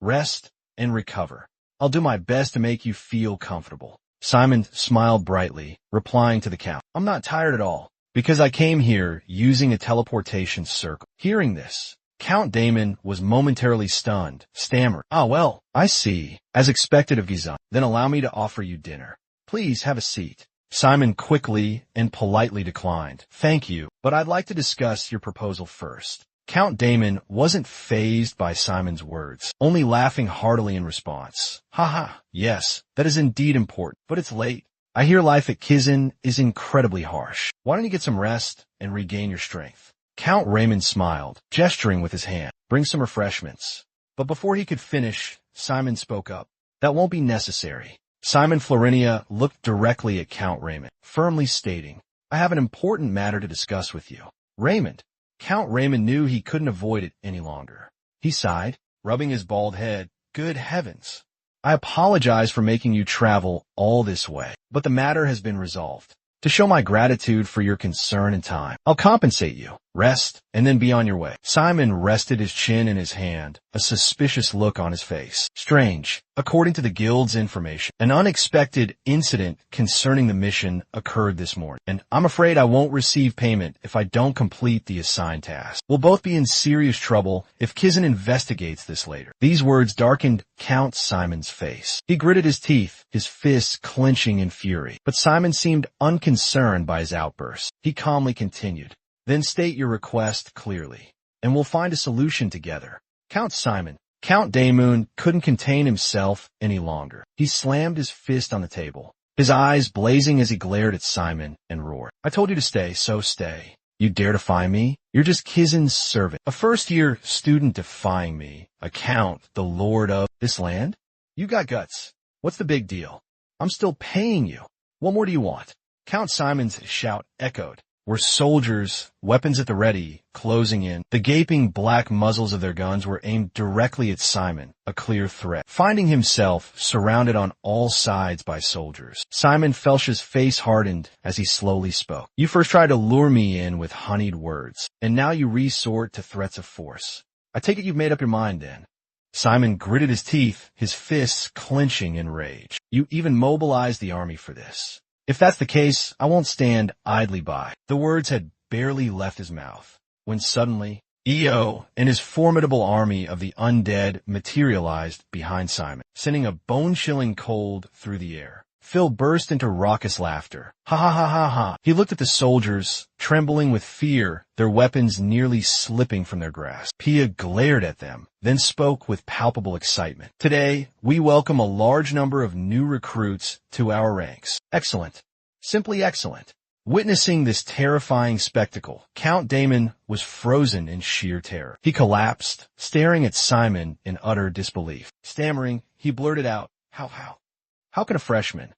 Rest and recover. I'll do my best to make you feel comfortable. Simon smiled brightly, replying to the Count. I'm not tired at all, because I came here using a teleportation circle. Hearing this, Count Damon was momentarily stunned, stammering. Ah, well, I see. As expected of Gizan, then allow me to offer you dinner. Please have a seat. Simon quickly and politely declined. Thank you, but I'd like to discuss your proposal first. Count Damon wasn't fazed by Simon's words, only laughing heartily in response. Haha, yes, that is indeed important, but it's late. I hear life at Kizan is incredibly harsh. Why don't you get some rest and regain your strength? Count Raymond smiled, gesturing with his hand. Bring some refreshments. But before he could finish, Simon spoke up. That won't be necessary. Simon Florinia looked directly at Count Raymond, firmly stating, I have an important matter to discuss with you. Raymond. Count Raymond knew he couldn't avoid it any longer. He sighed, rubbing his bald head. Good heavens. I apologize for making you travel all this way, but the matter has been resolved. To show my gratitude for your concern and time, I'll compensate you. Rest, and then be on your way. Simon rested his chin in his hand, a suspicious look on his face. Strange. According to the guild's information, an unexpected incident concerning the mission occurred this morning, and I'm afraid I won't receive payment if I don't complete the assigned task. We'll both be in serious trouble if Kizan investigates this later. These words darkened Count Simon's face. He gritted his teeth, his fists clenching in fury. But Simon seemed unconcerned by his outburst. He calmly continued. Then state your request clearly, and we'll find a solution together. Count Damon couldn't contain himself any longer. He slammed his fist on the table, his eyes blazing as he glared at Simon and roared. I told you to stay, so stay. You dare defy me? You're just Kizan's servant. A first-year student defying me, a count, the lord of this land? You got guts. What's the big deal? I'm still paying you. What more do you want? Count Simon's shout echoed. Were soldiers, weapons at the ready, closing in. The gaping black muzzles of their guns were aimed directly at Simon, a clear threat. Finding himself surrounded on all sides by soldiers, Simon Felsh's face hardened as he slowly spoke. You first tried to lure me in with honeyed words, and now you resort to threats of force. I take it you've made up your mind then. Simon gritted his teeth, his fists clenching in rage. You even mobilized the army for this. If that's the case, I won't stand idly by. The words had barely left his mouth, when suddenly, Eo and his formidable army of the undead materialized behind Simon, sending a bone-chilling cold through the air. Phil burst into raucous laughter. Ha ha ha ha ha. He looked at the soldiers, trembling with fear, their weapons nearly slipping from their grasp. Pia glared at them, then spoke with palpable excitement. Today, we welcome a large number of new recruits to our ranks. Excellent. Simply excellent. Witnessing this terrifying spectacle, Count Damon was frozen in sheer terror. He collapsed, staring at Simon in utter disbelief. Stammering, he blurted out, How can a freshman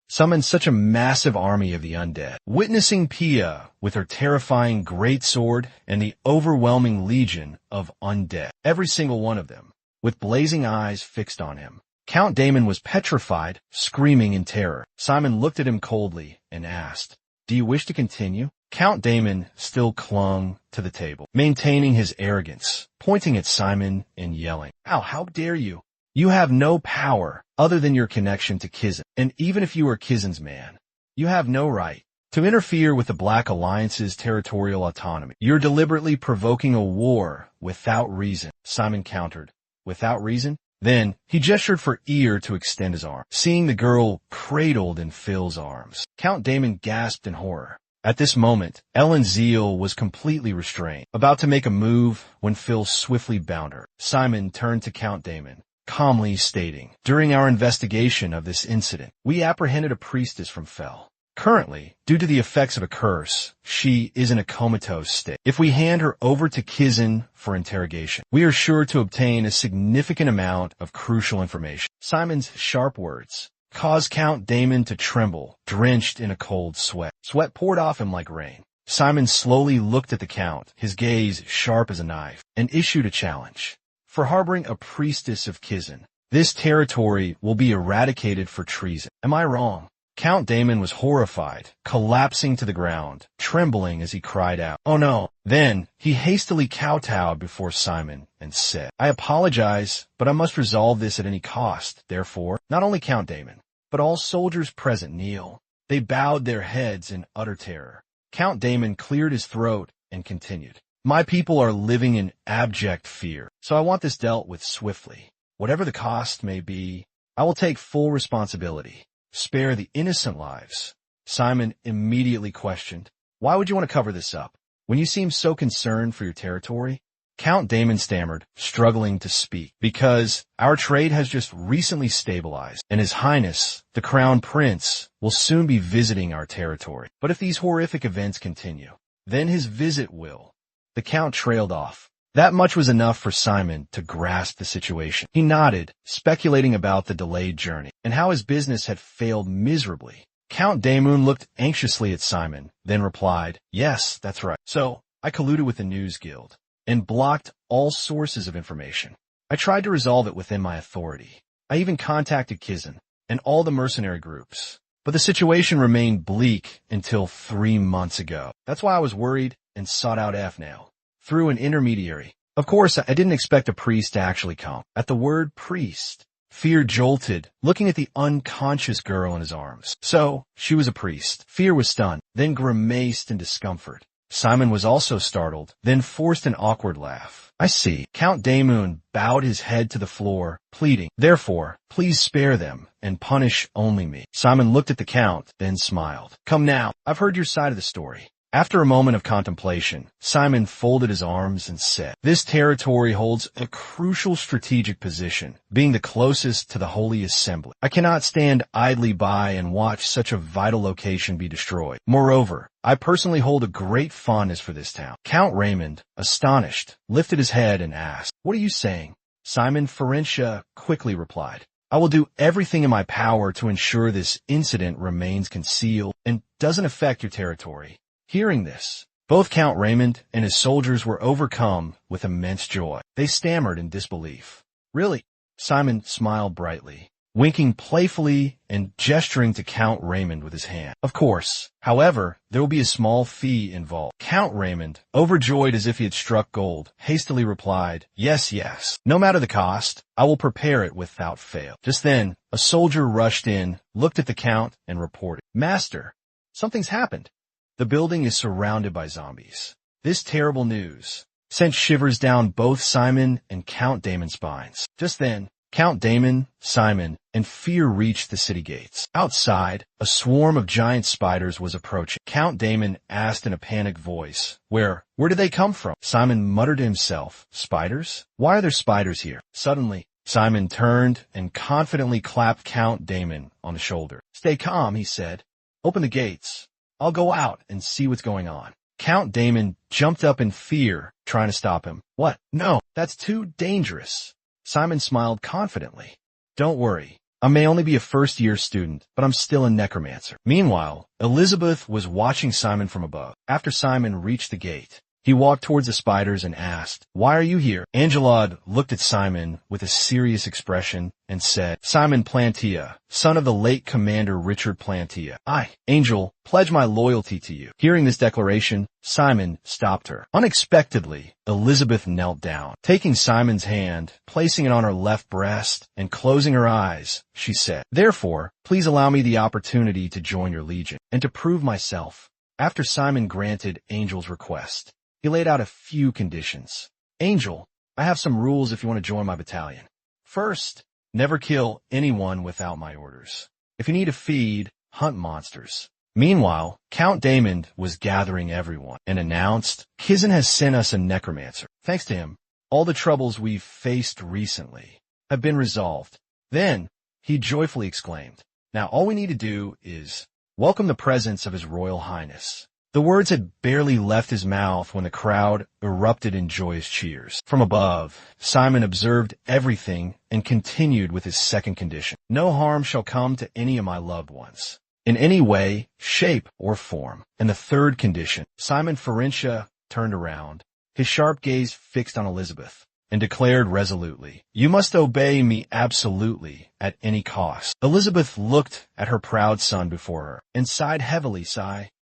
summon such a massive army of the undead? Witnessing Pia with her terrifying greatsword and the overwhelming legion of undead, every single one of them, with blazing eyes fixed on him, Count Damon was petrified, screaming in terror. Simon looked at him coldly and asked, Do you wish to continue? Count Damon still clung to the table, maintaining his arrogance, pointing at Simon and yelling, How dare you? You have no power other than your connection to Kizan, and even if you are Kizan's man, you have no right to interfere with the Black Alliance's territorial autonomy. You're deliberately provoking a war without reason, Simon countered. Without reason? Then he gestured for Ear to extend his arm, seeing the girl cradled in Phil's arms. Count Damon gasped in horror. At this moment, Ellen's zeal was completely restrained, about to make a move when Phil swiftly bound her. Simon turned to Count Damon, calmly stating, During our investigation of this incident, we apprehended a priestess from Fel. Currently, due to the effects of a curse, she is in a comatose state. If we hand her over to Kizan for interrogation, we are sure to obtain a significant amount of crucial information. Simon's sharp words caused Count Damon to tremble, drenched in a cold sweat. Sweat poured off him like rain. Simon slowly looked at the Count, his gaze sharp as a knife, and issued a challenge. For harboring a priestess of Kizan, this territory will be eradicated for treason. Am I wrong? Count Damon was horrified, collapsing to the ground, trembling as he cried out, "Oh no!" Then, he hastily kowtowed before Simon and said, "I apologize, but I must resolve this at any cost. Therefore, not only Count Damon, but all soldiers present kneel." They bowed their heads in utter terror. Count Damon cleared his throat and continued, "My people are living in abject fear, so I want this dealt with swiftly. Whatever the cost may be, I will take full responsibility. Spare the innocent lives." Simon immediately questioned, "Why would you want to cover this up, when you seem so concerned for your territory?" Count Damon stammered, struggling to speak, "Because our trade has just recently stabilized, and His Highness, the Crown Prince, will soon be visiting our territory. But if these horrific events continue, then his visit will." The Count trailed off. That much was enough for Simon to grasp the situation. He nodded, speculating about the delayed journey, and how his business had failed miserably. Count Damon looked anxiously at Simon, then replied, "Yes, that's right. So, I colluded with the News Guild, and blocked all sources of information. I tried to resolve it within my authority. I even contacted Kizan, and all the mercenary groups. But the situation remained bleak until 3 months ago. That's why I was worried and sought out Afnail through an intermediary. Of course, I didn't expect a priest to actually come." At the word priest, Fear jolted, looking at the unconscious girl in his arms. So, she was a priest. Fear was stunned, then grimaced in discomfort. Simon was also startled, then forced an awkward laugh. "I see." Count Damon bowed his head to the floor, pleading, "Therefore, please spare them, and punish only me." Simon looked at the Count, then smiled. "Come now, I've heard your side of the story." After a moment of contemplation, Simon folded his arms and said, "This territory holds a crucial strategic position, being the closest to the Holy Assembly. I cannot stand idly by and watch such a vital location be destroyed. Moreover, I personally hold a great fondness for this town." Count Raymond, astonished, lifted his head and asked, "What are you saying?" Simon Ferencia quickly replied, "I will do everything in my power to ensure this incident remains concealed and doesn't affect your territory." Hearing this, both Count Raymond and his soldiers were overcome with immense joy. They stammered in disbelief. "Really?" Simon smiled brightly, winking playfully and gesturing to Count Raymond with his hand. "Of course. However, there will be a small fee involved." Count Raymond, overjoyed as if he had struck gold, hastily replied, "Yes, yes. No matter the cost, I will prepare it without fail." Just then, a soldier rushed in, looked at the Count, and reported, "Master, something's happened. The building is surrounded by zombies." This terrible news sent shivers down both Simon and Count Damon's spines. Just then, Count Damon, Simon, and Fear reached the city gates. Outside, a swarm of giant spiders was approaching. Count Damon asked in a panicked voice, Where did they come from?" Simon muttered to himself, "Spiders? Why are there spiders here?" Suddenly, Simon turned and confidently clapped Count Damon on the shoulder. "Stay calm," he said. "Open the gates. I'll go out and see what's going on." Count Damon jumped up in fear, trying to stop him. "What? No, that's too dangerous." Simon smiled confidently. "Don't worry. I may only be a first-year student, but I'm still a necromancer." Meanwhile, Elizabeth was watching Simon from above. After Simon reached the gate, he walked towards the spiders and asked, "Why are you here?" Angelad looked at Simon with a serious expression and said, "Simon Plantia, son of the late Commander Richard Plantia. I, Angel, pledge my loyalty to you." Hearing this declaration, Simon stopped her. Unexpectedly, Elizabeth knelt down. Taking Simon's hand, placing it on her left breast, and closing her eyes, she said, "Therefore, please allow me the opportunity to join your legion, and to prove myself." After Simon granted Angel's request, he laid out a few conditions. "Angel, I have some rules if you want to join my battalion. First, never kill anyone without my orders. If you need to feed, hunt monsters." Meanwhile, Count Damon was gathering everyone and announced, "Kizan has sent us a necromancer. Thanks to him, all the troubles we've faced recently have been resolved." Then, he joyfully exclaimed, "Now all we need to do is welcome the presence of His Royal Highness." The words had barely left his mouth when the crowd erupted in joyous cheers. From above, Simon observed everything and continued with his second condition. "No harm shall come to any of my loved ones. in any way, shape, or form. And the third condition. Simon Farintia turned around, his sharp gaze fixed on Elizabeth, and declared resolutely, "You must obey me absolutely, at any cost." Elizabeth looked at her proud son before her, and sighed heavily.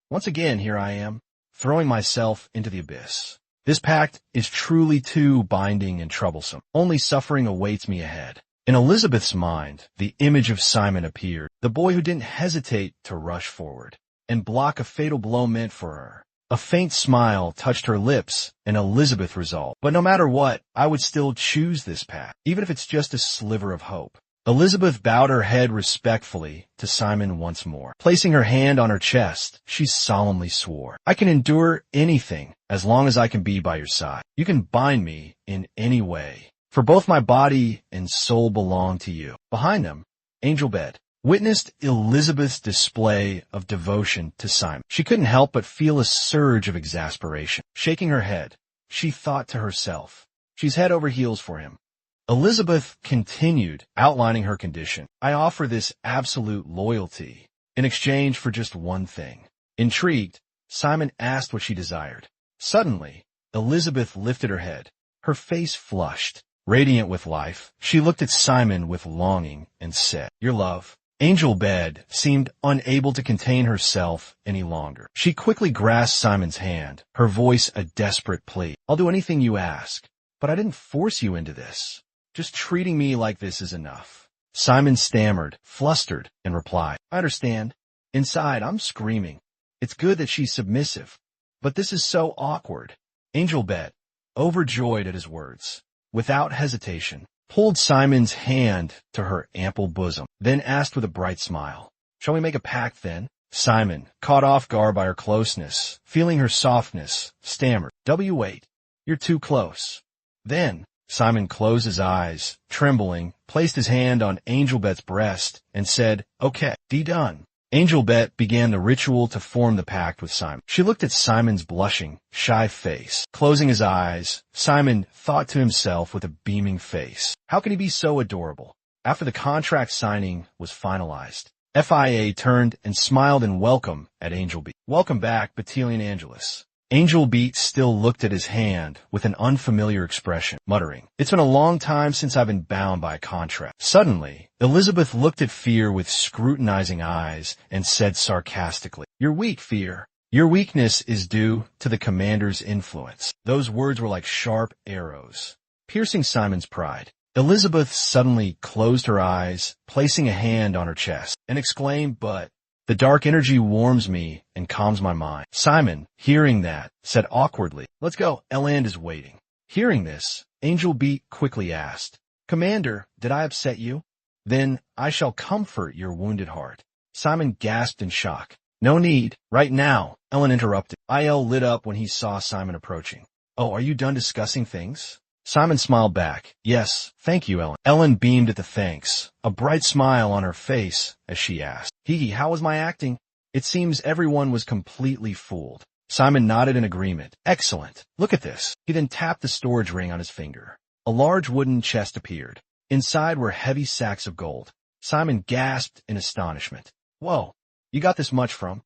Once again, here I am, throwing myself into the abyss. This pact is truly too binding and troublesome. Only suffering awaits me ahead. In Elizabeth's mind, the image of Simon appeared, the boy who didn't hesitate to rush forward and block a fatal blow meant for her. A faint smile touched her lips, and Elizabeth resolved, "But no matter what, I would still choose this path, even if it's just a sliver of hope." Elizabeth bowed her head respectfully to Simon once more. Placing her hand on her chest, she solemnly swore, "I can endure anything as long as I can be by your side. You can bind me in any way, for both my body and soul belong to you." Behind them, Angel Bed witnessed Elizabeth's display of devotion to Simon. She couldn't help but feel a surge of exasperation. Shaking her head, she thought to herself, "She's head over heels for him." Elizabeth continued, outlining her condition. "I offer this absolute loyalty in exchange for just one thing." Intrigued, Simon asked what she desired. Suddenly, Elizabeth lifted her head, her face flushed. Radiant with life, she looked at Simon with longing and said, "Your love." Angel Bed seemed unable to contain herself any longer. She quickly grasped Simon's hand, her voice a desperate plea. "I'll do anything you ask, but I didn't force you into this. Just treating me like this is enough." Simon stammered, flustered, and replied, "I understand. Inside, I'm screaming. It's good that she's submissive, but this is so awkward." Angel Bed, overjoyed at his words, without hesitation, pulled Simon's hand to her ample bosom, then asked with a bright smile, "Shall we make a pact then?" Simon, caught off guard by her closeness, feeling her softness, stammered, "Wait, you're too close." Then, Simon closed his eyes, trembling, placed his hand on Angel Bet's breast, and said, "Okay, done." Angel Bet began the ritual to form the pact with Simon. She looked at Simon's blushing, shy face. Closing his eyes, Simon thought to himself with a beaming face, "How can he be so adorable?" After the contract signing was finalized, FIA turned and smiled in welcome at Angel Beat. "Welcome back, Battalion Angelus." Angel Beat still looked at his hand with an unfamiliar expression, muttering, "It's been a long time since I've been bound by a contract." Suddenly, Elizabeth looked at Fear with scrutinizing eyes and said sarcastically, "You're weak, Fear. Your weakness is due to the commander's influence." Those words were like sharp arrows, piercing Simon's pride. Elizabeth suddenly closed her eyes, placing a hand on her chest, and exclaimed, "But the dark energy warms me and calms my mind." Simon, hearing that, said awkwardly, "Let's go. Eland is waiting." Hearing this, Angel Beat quickly asked, "Commander, did I upset you? Then I shall comfort your wounded heart." Simon gasped in shock. "No need. Right now," Ellen interrupted. IL lit up when he saw Simon approaching. "Oh, are you done discussing things?" Simon smiled back. "Yes, thank you, Ellen." Ellen beamed at the thanks, a bright smile on her face as she asked, How was my acting?" It seems everyone was completely fooled. Simon nodded in agreement. "Excellent. Look at this." He then tapped the storage ring on his finger. A large wooden chest appeared. Inside were heavy sacks of gold. Simon gasped in astonishment. "Whoa, you got this much from?"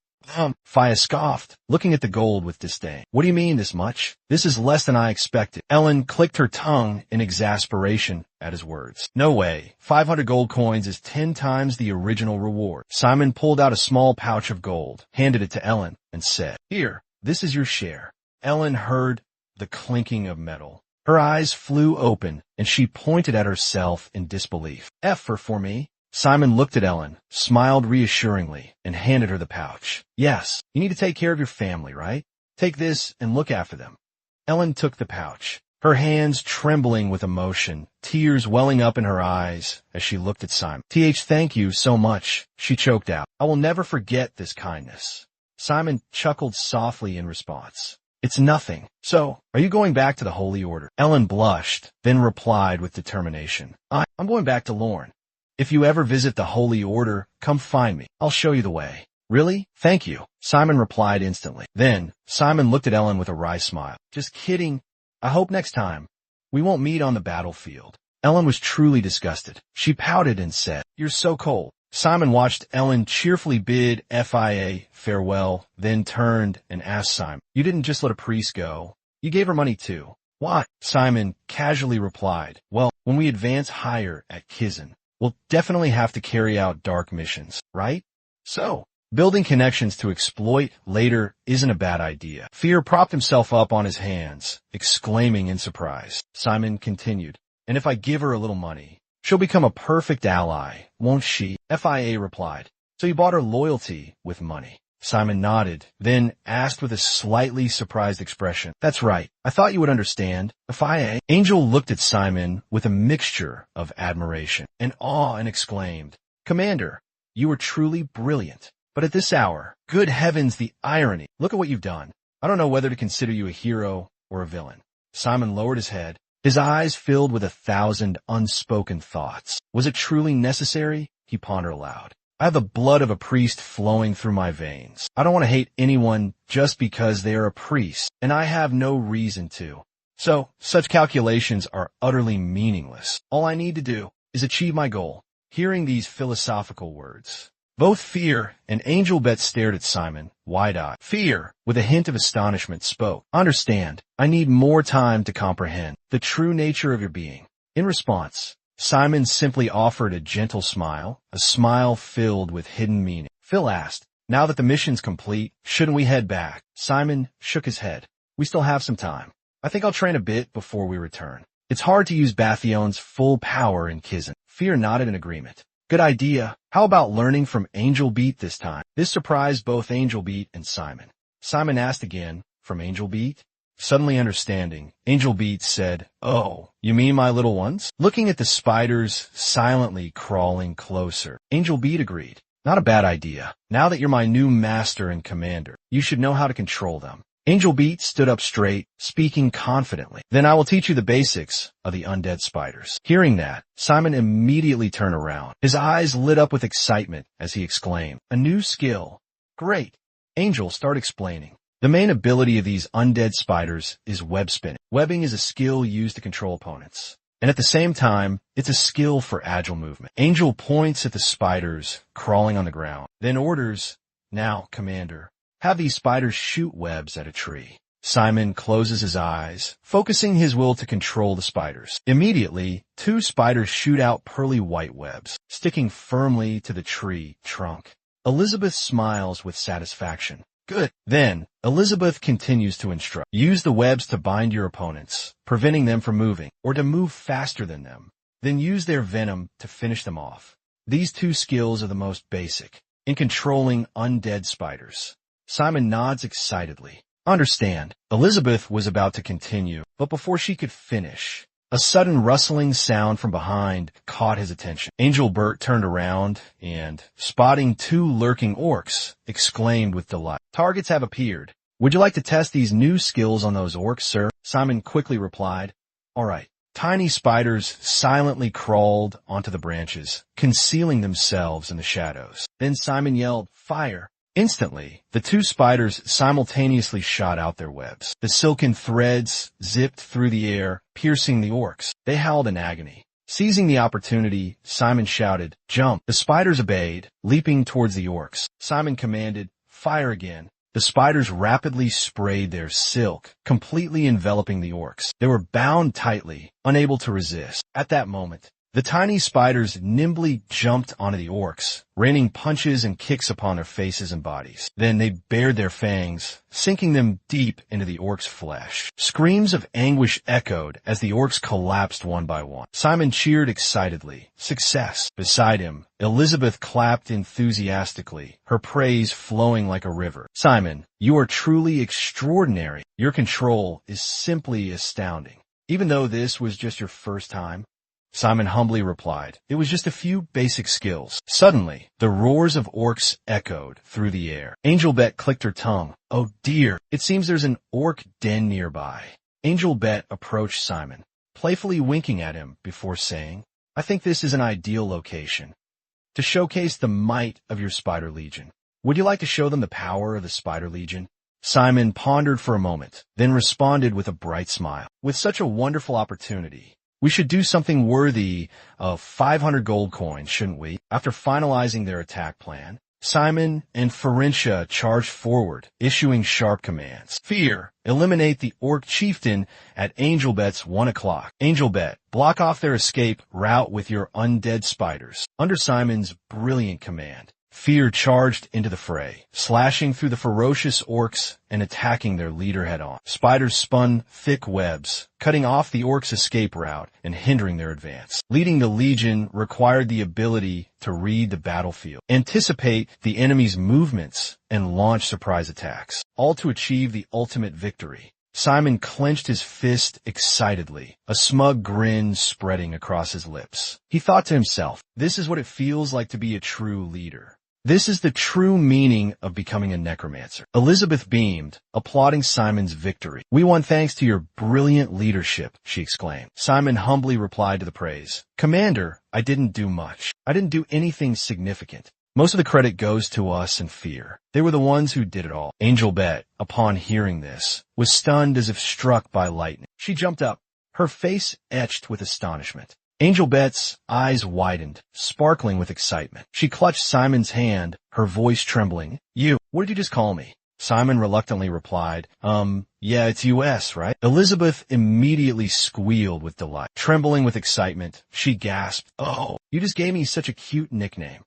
Fia scoffed, looking at the gold with disdain. "What do you mean, this much? This is less than I expected." Ellen clicked her tongue in exasperation at his words. "No way. 500 gold coins is 10 times the original reward." Simon pulled out a small pouch of gold, handed it to Ellen, and said, "Here, this is your share." Ellen heard the clinking of metal. Her eyes flew open, and she pointed at herself in disbelief. For me?" Simon looked at Ellen, smiled reassuringly, and handed her the pouch. "Yes, you need to take care of your family, right? Take this and look after them." Ellen took the pouch, her hands trembling with emotion, tears welling up in her eyes as she looked at Simon. Thank you so much," she choked out. "I will never forget this kindness." Simon chuckled softly in response. "It's nothing. So, are you going back to the Holy Order?" Ellen blushed, then replied with determination, I'm going back to Lorne. If you ever visit the Holy Order, come find me. I'll show you the way." "Really? Thank you," Simon replied instantly. Then, Simon looked at Ellen with a wry smile. "Just kidding. I hope next time we won't meet on the battlefield." Ellen was truly disgusted. She pouted and said, "You're so cold. Simon watched Ellen cheerfully bid FIA farewell, then turned and asked Simon, "You didn't just let a priest go. You gave her money too." "Why?" Simon casually replied, "Well, when we advance higher at Kizan, we'll definitely have to carry out dark missions, right? So, building connections to exploit later isn't a bad idea." Fear propped himself up on his hands, exclaiming in surprise. Simon continued, "And if I give her a little money, she'll become a perfect ally, won't she?" FIA replied, "So you bought her loyalty with money?" Simon nodded, then asked with a slightly surprised expression, "That's right. I thought you would understand." FIA. Angel looked at Simon with a mixture of admiration and awe and exclaimed, "Commander, you are truly brilliant. But at this hour, good heavens, the irony. Look at what you've done. I don't know whether to consider you a hero or a villain." Simon lowered his head, his eyes filled with 1,000 unspoken thoughts. Was it truly necessary? He pondered aloud. I have the blood of a priest flowing through my veins. I don't want to hate anyone just because they are a priest, and I have no reason to. So, such calculations are utterly meaningless. All I need to do is achieve my goal. Hearing these philosophical words, both Fear and Angel Bet stared at Simon, wide-eyed. Fear, with a hint of astonishment, spoke, "Understand, I need more time to comprehend the true nature of your being." In response, Simon simply offered a gentle smile, a smile filled with hidden meaning. Phil asked, "Now that the mission's complete, shouldn't we head back?" Simon shook his head. "We still have some time. I think I'll train a bit before we return. It's hard to use Bathion's full power in Kizan." Fear nodded in agreement. "Good idea. How about learning from Angel Beat this time?" This surprised both Angel Beat and Simon. Simon asked again, "From Angel Beat?" Suddenly understanding, Angel Beat said, "Oh, you mean my little ones?" Looking at the spiders silently crawling closer, Angel Beat agreed. "Not a bad idea. Now that you're my new master and commander, you should know how to control them." Angel Beat stood up straight, speaking confidently. "Then I will teach you the basics of the undead spiders." Hearing that, Simon immediately turned around. His eyes lit up with excitement as he exclaimed, "A new skill. Great." Angel, start explaining. The main ability of these undead spiders is web spinning. Webbing is a skill used to control opponents, and at the same time, it's a skill for agile movement. Angel points at the spiders crawling on the ground, then orders, "Now, Commander, have these spiders shoot webs at a tree." Simon closes his eyes, focusing his will to control the spiders. Immediately, 2 spiders shoot out pearly white webs, sticking firmly to the tree trunk. Elizabeth smiles with satisfaction. "Good." Then, Elizabeth continues to instruct. Use the webs to bind your opponents, preventing them from moving, or to move faster than them. Then use their venom to finish them off. These 2 skills are the most basic in controlling undead spiders. Simon nods excitedly. "Understand." Elizabeth was about to continue, but before she could finish, a sudden rustling sound from behind caught his attention. Angel Bert turned around and, spotting 2 lurking orcs, exclaimed with delight, "Targets have appeared. Would you like to test these new skills on those orcs, sir?" Simon quickly replied, "All right." Tiny spiders silently crawled onto the branches, concealing themselves in the shadows. Then Simon yelled, "Fire!" Instantly, the 2 spiders simultaneously shot out their webs. The silken threads zipped through the air, piercing the orcs. They howled in agony. Seizing the opportunity, Simon shouted, "Jump!" The spiders obeyed, leaping towards the orcs. Simon commanded, "Fire again." The spiders rapidly sprayed their silk, completely enveloping the orcs. They were bound tightly, unable to resist. At that moment, the tiny spiders nimbly jumped onto the orcs, raining punches and kicks upon their faces and bodies. Then they bared their fangs, sinking them deep into the orcs' flesh. Screams of anguish echoed as the orcs collapsed one by one. Simon cheered excitedly. Success! Beside him, Elizabeth clapped enthusiastically, her praise flowing like a river. "Simon, you are truly extraordinary. Your control is simply astounding." "Even though this was just your first time," Simon humbly replied, "it was just a few basic skills." Suddenly, the roars of orcs echoed through the air. Angel Bet clicked her tongue. "Oh dear, it seems there's an orc den nearby." Angel Bet approached Simon, playfully winking at him before saying, "I think this is an ideal location to showcase the might of your Spider Legion. Would you like to show them the power of the Spider Legion?" Simon pondered for a moment, then responded with a bright smile. "With such a wonderful opportunity, We should do something worthy of 500 gold coins, shouldn't we? After finalizing their attack plan, Simon and Farintia charged forward, issuing sharp commands. Fear, eliminate the orc chieftain at Angel Bet's 1 o'clock. Angel Bet, block off their escape route with your undead spiders. Under Simon's brilliant command, Fear charged into the fray, slashing through the ferocious orcs and attacking their leader head-on. Spiders spun thick webs, cutting off the orcs' escape route and hindering their advance. Leading the legion required the ability to read the battlefield, anticipate the enemy's movements, and launch surprise attacks, all to achieve the ultimate victory. Simon clenched his fist excitedly, a smug grin spreading across his lips. He thought to himself, this is what it feels like to be a true leader. This is the true meaning of becoming a necromancer. Elizabeth beamed, applauding Simon's victory. We won thanks to your brilliant leadership, she exclaimed. Simon humbly replied to the praise. Commander, I didn't do much. I didn't do anything significant. Most of the credit goes to us and Fear. They were the ones who did it all. Angel Bet, upon hearing this, was stunned as if struck by lightning. She jumped up, her face etched with astonishment. Angel Bet's eyes widened, sparkling with excitement. She clutched Simon's hand, her voice trembling. You, what did you just call me? Simon reluctantly replied, yeah, it's US, right? Elizabeth immediately squealed with delight. Trembling with excitement, she gasped, oh, you just gave me such a cute nickname.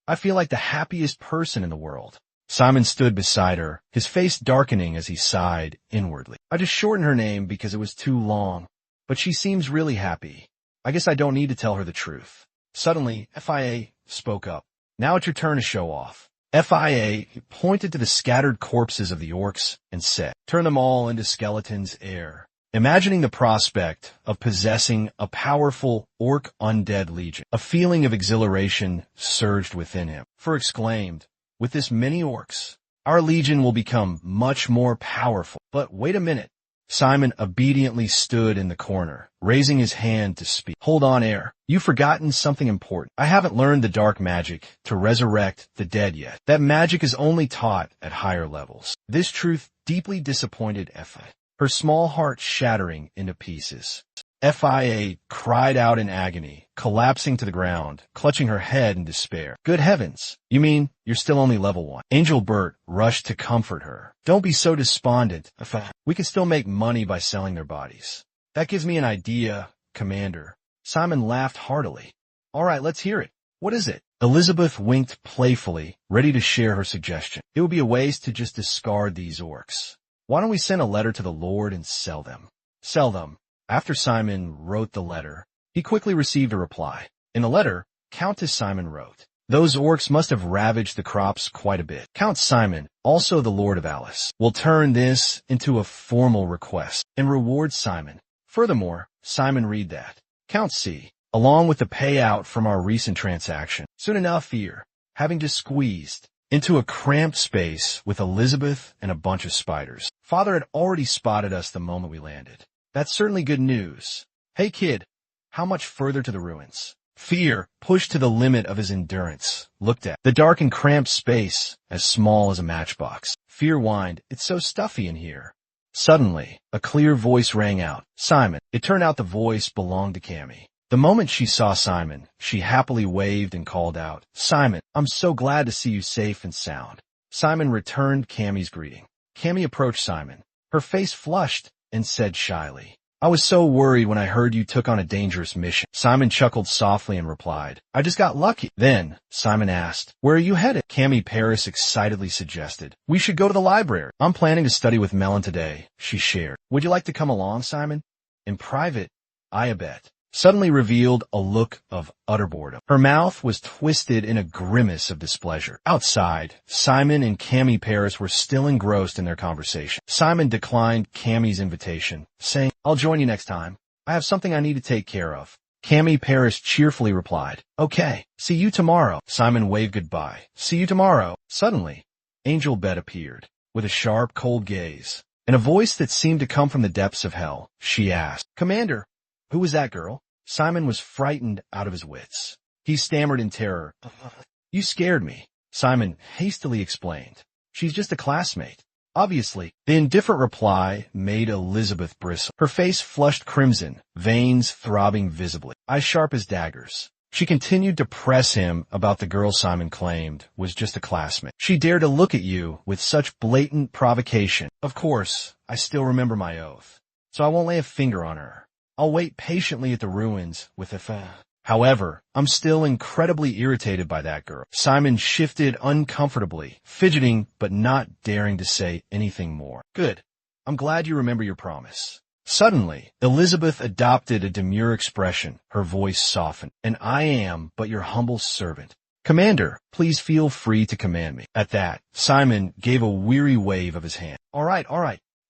I feel like the happiest person in the world. Simon stood beside her, his face darkening as he sighed inwardly. I just shortened her name because it was too long, but she seems really happy. I guess I don't need to tell her the truth. Suddenly, FIA spoke up. Now it's your turn to show off. FIA pointed to the scattered corpses of the orcs and said, turn them all into skeletons, heir. Imagining the prospect of possessing a powerful orc undead legion, a feeling of exhilaration surged within him. For exclaimed, with this many orcs, our legion will become much more powerful. But wait a minute. Simon obediently stood in the corner, raising his hand to speak. Hold on, heir. You've forgotten something important. I haven't learned the dark magic to resurrect the dead yet. That magic is only taught at higher levels. This truth deeply disappointed Effie, her small heart shattering into pieces. FIA cried out in agony, collapsing to the ground, clutching her head in despair. Good heavens! You mean you're still only level 1? Angel Bert rushed to comfort her. Don't be so despondent. We can still make money by selling their bodies. That gives me an idea, Commander. Simon laughed heartily. All right, let's hear it. What is it? Elizabeth winked playfully, ready to share her suggestion. It would be a waste to just discard these orcs. Why don't we send a letter to the Lord and sell them? Sell them. After Simon wrote the letter, he quickly received a reply. In the letter, Countess Simon wrote, those orcs must have ravaged the crops quite a bit. Count Simon, also the Lord of Alice, will turn this into a formal request and reward Simon. Furthermore, Simon read that. Count C, along with the payout from our recent transaction. Soon enough, Fear, having just squeezed into a cramped space with Elizabeth and a bunch of spiders. Father had already spotted us the moment we landed. That's certainly good news. Hey kid, how much further to the ruins? Fear, pushed to the limit of his endurance, looked at the dark and cramped space, as small as a matchbox. Fear whined, it's so stuffy in here. Suddenly, a clear voice rang out. Simon. It turned out the voice belonged to Cammy. The moment she saw Simon, she happily waved and called out, Simon, I'm so glad to see you safe and sound. Simon returned Cammy's greeting. Cammy approached Simon. Her face flushed and said shyly, I was so worried when I heard you took on a dangerous mission. Simon chuckled softly and replied, I just got lucky. Then, Simon asked, where are you headed? Cammy Paris excitedly suggested, we should go to the library. I'm planning to study with Melon today, she shared. Would you like to come along, Simon? In private, I bet. Suddenly revealed a look of utter boredom. Her mouth was twisted in a grimace of displeasure. Outside, Simon and Cammy Paris were still engrossed in their conversation. Simon declined Cammy's invitation, saying, I'll join you next time. I have something I need to take care of. Cammy Paris cheerfully replied, okay, see you tomorrow. Simon waved goodbye. See you tomorrow. Suddenly, Angel Bet appeared, with a sharp, cold gaze. In a voice that seemed to come from the depths of hell, she asked, Commander, who was that girl? Simon was frightened out of his wits. He stammered in terror. You scared me. Simon hastily explained. She's just a classmate. Obviously, the indifferent reply made Elizabeth bristle. Her face flushed crimson, veins throbbing visibly, eyes sharp as daggers. She continued to press him about the girl Simon claimed was just a classmate. She dared to look at you with such blatant provocation. Of course, I still remember my oath, so I won't lay a finger on her. I'll wait patiently at the ruins with However, I'm still incredibly irritated by that girl. Simon shifted uncomfortably, fidgeting but not daring to say anything more. Good. I'm glad you remember your promise. Suddenly, Elizabeth adopted a demure expression. Her voice softened. And I am but your humble servant. Commander, please feel free to command me. At that, Simon gave a weary wave of his hand. All right.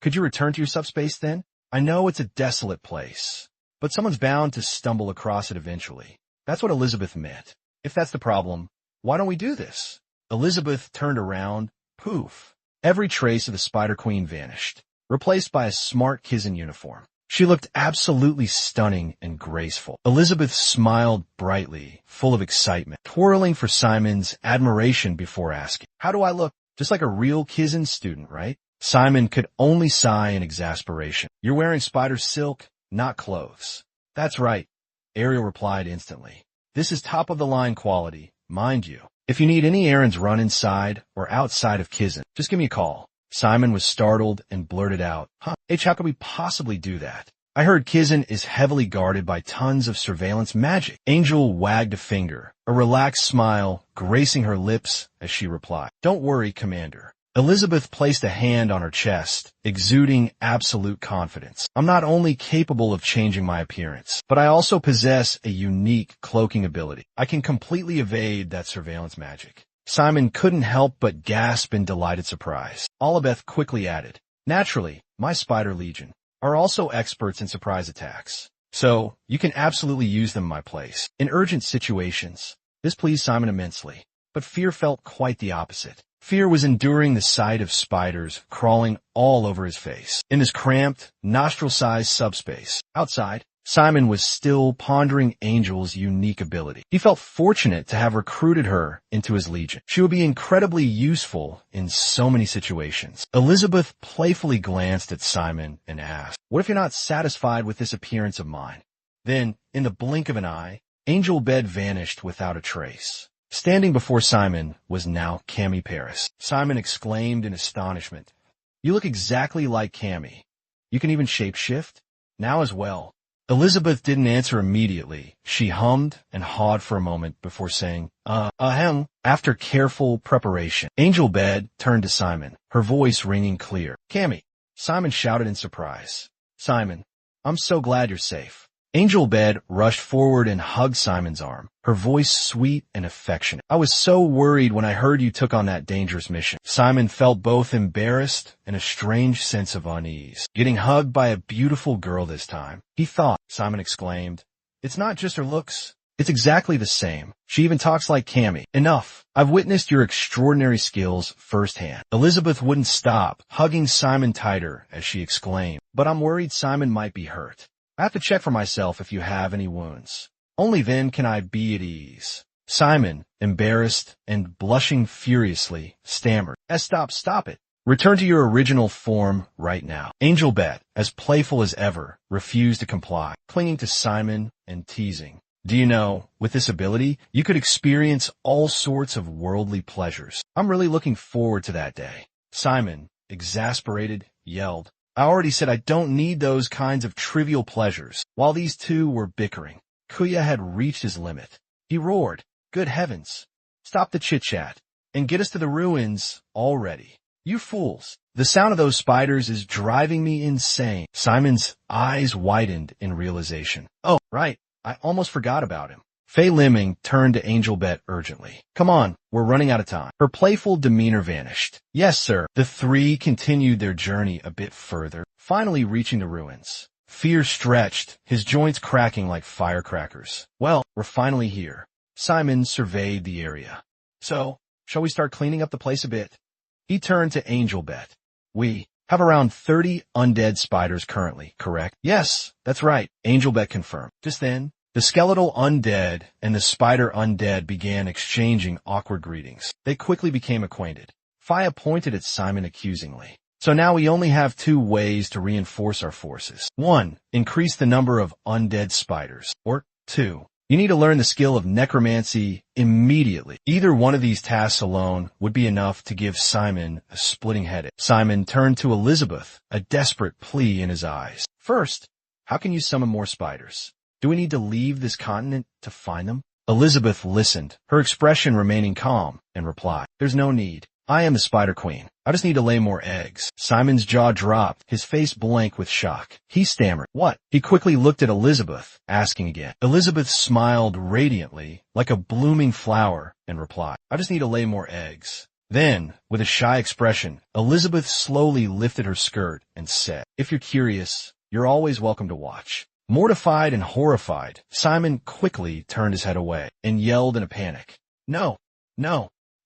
Could you return to your subspace then? I know it's a desolate place, but someone's bound to stumble across it eventually. That's what Elizabeth meant. If that's the problem, why don't we do this? Elizabeth turned around. Poof. Every trace of the Spider Queen vanished, replaced by a smart Kizzen uniform. She looked absolutely stunning and graceful. Elizabeth smiled brightly, full of excitement, twirling for Simon's admiration before asking, how do I look? Just like a real Kizzen student, right? Simon could only sigh in exasperation. You're wearing spider silk, not clothes. That's right, Ariel replied instantly. This is top-of-the-line quality, mind you. If you need any errands run inside or outside of Kizzen, just give me a call. Simon was startled and blurted out, how could we possibly do that? I heard Kizzen is heavily guarded by tons of surveillance magic. Angel wagged a finger, a relaxed smile gracing her lips as she replied, Don't worry, Commander. Elizabeth placed a hand on her chest, exuding absolute confidence. I'm not only capable of changing my appearance, but I also possess a unique cloaking ability. I can completely evade that surveillance magic. Simon couldn't help but gasp in delighted surprise. Olabeth quickly added, Naturally, my Spider Legion are also experts in surprise attacks, so you can absolutely use them in my place. In urgent situations, this pleased Simon immensely, but Fear felt quite the opposite. Fear was enduring the sight of spiders crawling all over his face. In this cramped, nostril-sized subspace, outside, Simon was still pondering Angel's unique ability. He felt fortunate to have recruited her into his legion. She would be incredibly useful in so many situations. Elizabeth playfully glanced at Simon and asked, What if you're not satisfied with this appearance of mine? Then, in the blink of an eye, Angel Bed vanished without a trace. Standing before Simon was now Cammy Paris. Simon exclaimed in astonishment, You look exactly like Cammy. You can even shapeshift? Now as well. Elizabeth didn't answer immediately. She hummed and hawed for a moment before saying, ahem. After careful preparation, Angel Bed turned to Simon, her voice ringing clear. Cammy, Simon shouted in surprise. Simon, I'm so glad you're safe. Angel Bed rushed forward and hugged Simon's arm, her voice sweet and affectionate. I was so worried when I heard you took on that dangerous mission. Simon felt both embarrassed and a strange sense of unease. Getting hugged by a beautiful girl this time. He thought, Simon exclaimed, It's not just her looks. It's exactly the same. She even talks like Cammy. Enough. I've witnessed your extraordinary skills firsthand. Elizabeth wouldn't stop, hugging Simon tighter as she exclaimed, But I'm worried Simon might be hurt. I have to check for myself if you have any wounds. Only then can I be at ease. Simon, embarrassed and blushing furiously, stammered, Stop it. Return to your original form right now. Angel Bet, as playful as ever, refused to comply, clinging to Simon and teasing. Do you know, with this ability, you could experience all sorts of worldly pleasures. I'm really looking forward to that day. Simon, exasperated, yelled, I already said I don't need those kinds of trivial pleasures. While these two were bickering, Kuya had reached his limit. He roared, Good heavens! Stop the chit-chat, and get us to the ruins already. You fools! The sound of those spiders is driving me insane. Simon's eyes widened in realization. Oh, right, I almost forgot about him. Fei Liming turned to Angel Bet urgently. Come on, we're running out of time. Her playful demeanor vanished. Yes, sir. The three continued their journey a bit further, finally reaching the ruins. Fear stretched, his joints cracking like firecrackers. Well, we're finally here. Simon surveyed the area. So, shall we start cleaning up the place a bit? He turned to Angel Bet. We have around 30 undead spiders currently, correct? Yes, that's right, Angel Bet confirmed. Just then, the skeletal undead and the spider undead began exchanging awkward greetings. They quickly became acquainted. Faya pointed at Simon accusingly. So now we only have two ways to reinforce our forces. 1. Increase the number of undead spiders. Or 2. You need to learn the skill of necromancy immediately. Either one of these tasks alone would be enough to give Simon a splitting headache. Simon turned to Elizabeth, a desperate plea in his eyes. First, how can you summon more spiders? Do we need to leave this continent to find them? Elizabeth listened, her expression remaining calm, and replied, There's no need. I am the Spider Queen. I just need to lay more eggs. Simon's jaw dropped, his face blank with shock. He stammered, What? He quickly looked at Elizabeth, asking again. Elizabeth smiled radiantly, like a blooming flower, and replied, I just need to lay more eggs. Then, with a shy expression, Elizabeth slowly lifted her skirt and said, If you're curious, you're always welcome to watch. Mortified and horrified, Simon quickly turned his head away and yelled in a panic, No,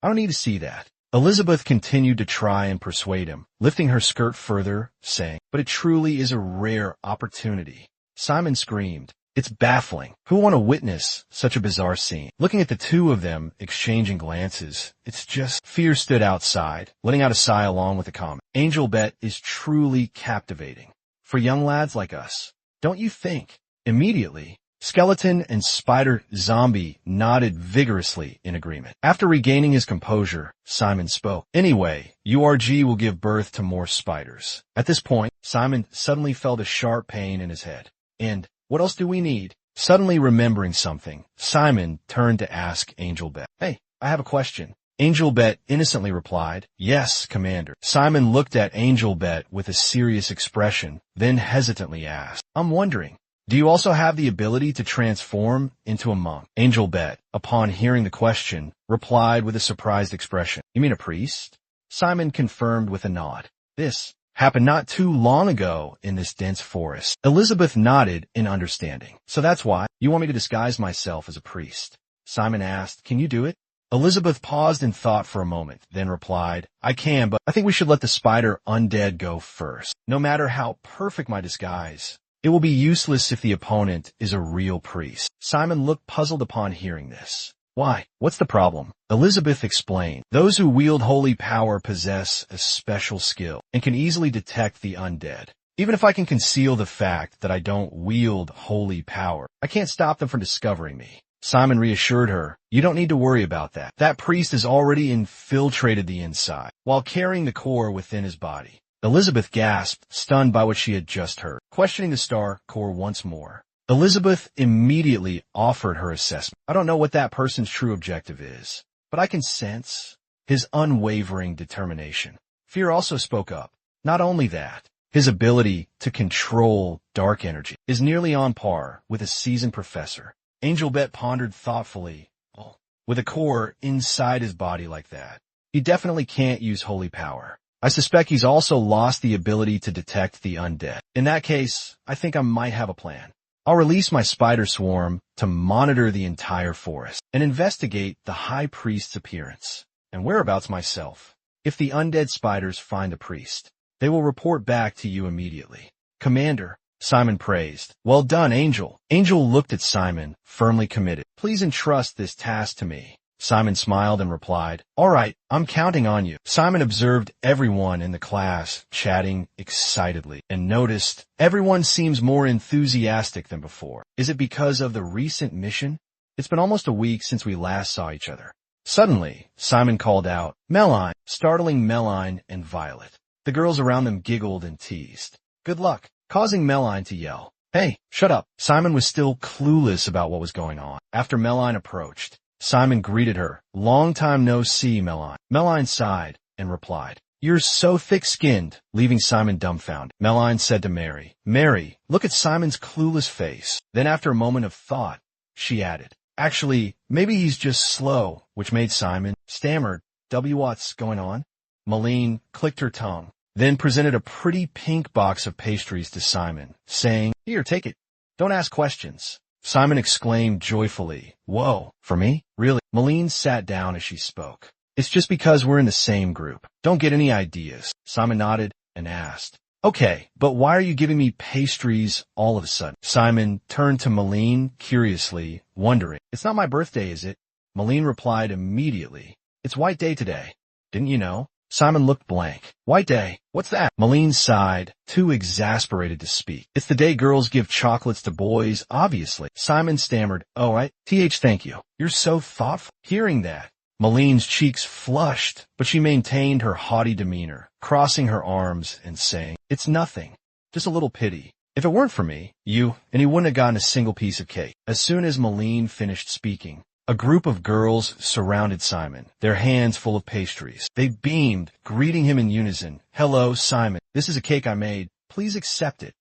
I don't need to see that. Elizabeth continued to try and persuade him, lifting her skirt further, saying, But it truly is a rare opportunity. Simon screamed, It's baffling. Who want to witness such a bizarre scene? Looking at the two of them exchanging glances, it's just fear stood outside, letting out a sigh along with a comment. Angel Bet is truly captivating. For young lads like us, don't you think? Immediately, Skeleton and Spider Zombie nodded vigorously in agreement. After regaining his composure, Simon spoke. Anyway, URG will give birth to more spiders. At this point, Simon suddenly felt a sharp pain in his head. And what else do we need? Suddenly remembering something, Simon turned to ask Angel Bet. Hey, I have a question. Angel Bet innocently replied, Yes, Commander. Simon looked at Angel Bet with a serious expression, then hesitantly asked, I'm wondering, do you also have the ability to transform into a monk? Angel Bet, upon hearing the question, replied with a surprised expression. You mean a priest? Simon confirmed with a nod. This happened not too long ago in this dense forest. Elizabeth nodded in understanding. So that's why you want me to disguise myself as a priest? Simon asked, Can you do it? Elizabeth paused in thought for a moment, then replied, I can, but I think we should let the spider undead go first. No matter how perfect my disguise, it will be useless if the opponent is a real priest. Simon looked puzzled upon hearing this. Why? What's the problem? Elizabeth explained. Those who wield holy power possess a special skill and can easily detect the undead. Even if I can conceal the fact that I don't wield holy power, I can't stop them from discovering me. Simon reassured her, You don't need to worry about that. That priest has already infiltrated the inside, while carrying the core within his body. Elizabeth gasped, stunned by what she had just heard. Questioning the star core once more, Elizabeth immediately offered her assessment. I don't know what that person's true objective is, but I can sense his unwavering determination. Fear also spoke up. Not only that, his ability to control dark energy is nearly on par with a seasoned professor. Angel Bet pondered thoughtfully. Oh, with a core inside his body like that, he definitely can't use holy power. I suspect he's also lost the ability to detect the undead. In that case, I think I might have a plan. I'll release my spider swarm to monitor the entire forest and investigate the high priest's appearance and whereabouts myself. If the undead spiders find the priest, they will report back to you immediately. Commander, Simon praised. Well done, Angel. Angel looked at Simon, firmly committed. Please entrust this task to me. Simon smiled and replied, All right, I'm counting on you. Simon observed everyone in the class chatting excitedly and noticed everyone seems more enthusiastic than before. Is it because of the recent mission? It's been almost a week since we last saw each other. Suddenly, Simon called out, Meline, startling Meline and Violet. The girls around them giggled and teased. Good luck, causing Meline to yell. Hey, shut up. Simon was still clueless about what was going on. After Meline approached, Simon greeted her. Long time no see, Meline. Meline sighed and replied, You're so thick-skinned, leaving Simon dumbfounded. Meline said to Mary, Mary, look at Simon's clueless face. Then after a moment of thought, she added, Actually, maybe he's just slow, which made Simon stammered. What's going on? Meline clicked her tongue, then presented a pretty pink box of pastries to Simon, saying, Here, take it. Don't ask questions. Simon exclaimed joyfully, Whoa, for me? Really? Meline sat down as she spoke. It's just because we're in the same group. Don't get any ideas. Simon nodded and asked, Okay, but why are you giving me pastries all of a sudden? Simon turned to Meline curiously, wondering, It's not my birthday, is it? Meline replied immediately, It's White Day today. Didn't you know? Simon looked blank. White day? What's that? Malene sighed, too exasperated to speak. It's the day girls give chocolates to boys, obviously. Simon stammered, oh, thank you. You're so thoughtful. Hearing that, Malene's cheeks flushed, but she maintained her haughty demeanor, crossing her arms and saying, it's nothing. Just a little pity. If it weren't for me, and he wouldn't have gotten a single piece of cake. As soon as Malene finished speaking, a group of girls surrounded Simon, their hands full of pastries. They beamed, greeting him in unison. Hello, Simon. This is a cake I made. Please accept it.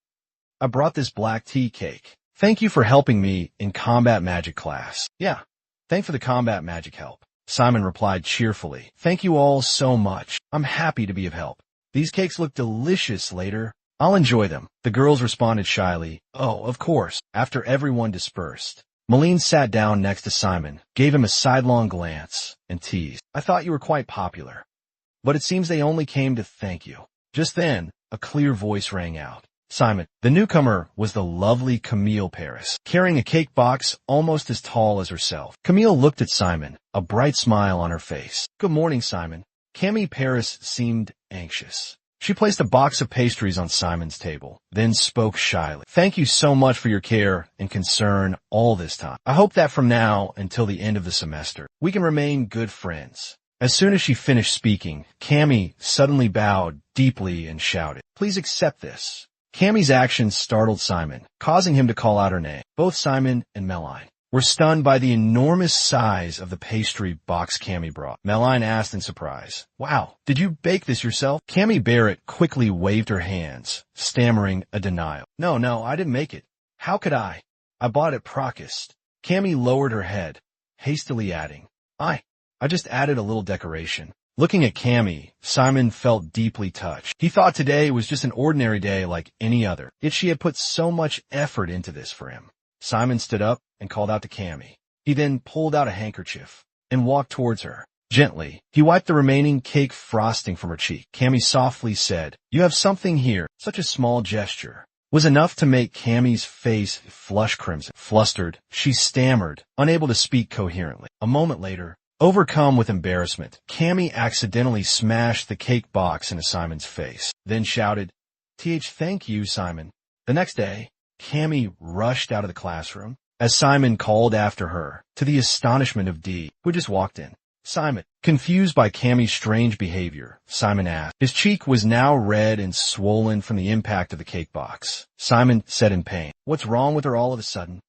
I brought this black tea cake. Thank you for helping me in combat magic class. Yeah, thanks for the combat magic help. Simon replied cheerfully. Thank you all so much. I'm happy to be of help. These cakes look delicious later. I'll enjoy them. The girls responded shyly. Oh, of course. After everyone dispersed, Malene sat down next to Simon, gave him a sidelong glance, and teased. I thought you were quite popular. But it seems they only came to thank you. Just then, a clear voice rang out. Simon. The newcomer was the lovely Camille Paris, carrying a cake box almost as tall as herself. Camille looked at Simon, a bright smile on her face. Good morning, Simon. Camille Paris seemed anxious. She placed a box of pastries on Simon's table, then spoke shyly. Thank you so much for your care and concern all this time. I hope that from now until the end of the semester, we can remain good friends. As soon as she finished speaking, Camille suddenly bowed deeply and shouted, Please accept this. Camille's actions startled Simon, causing him to call out her name. Both Simon and Meline were stunned by the enormous size of the pastry box Camille brought. Meline asked in surprise, Wow, did you bake this yourself? Camille Barrett quickly waved her hands, stammering a denial. No, I didn't make it. How could I? I bought it Procust. Camille lowered her head, hastily adding, I just added a little decoration. Looking at Camille, Simon felt deeply touched. He thought today was just an ordinary day like any other, yet she had put so much effort into this for him. Simon stood up and called out to Camille. He then pulled out a handkerchief and walked towards her. Gently, he wiped the remaining cake frosting from her cheek. Camille softly said, You have something here. Such a small gesture was enough to make Camille's face flush crimson. Flustered, she stammered, unable to speak coherently. A moment later, overcome with embarrassment, Camille accidentally smashed the cake box into Simon's face, then shouted, Thank you, Simon. The next day, Camille rushed out of the classroom as Simon called after her, to the astonishment of Dee, who just walked in. Simon, confused by Camille's strange behavior, Simon asked. His cheek was now red and swollen from the impact of the cake box. Simon said in pain, What's wrong with her all of a sudden?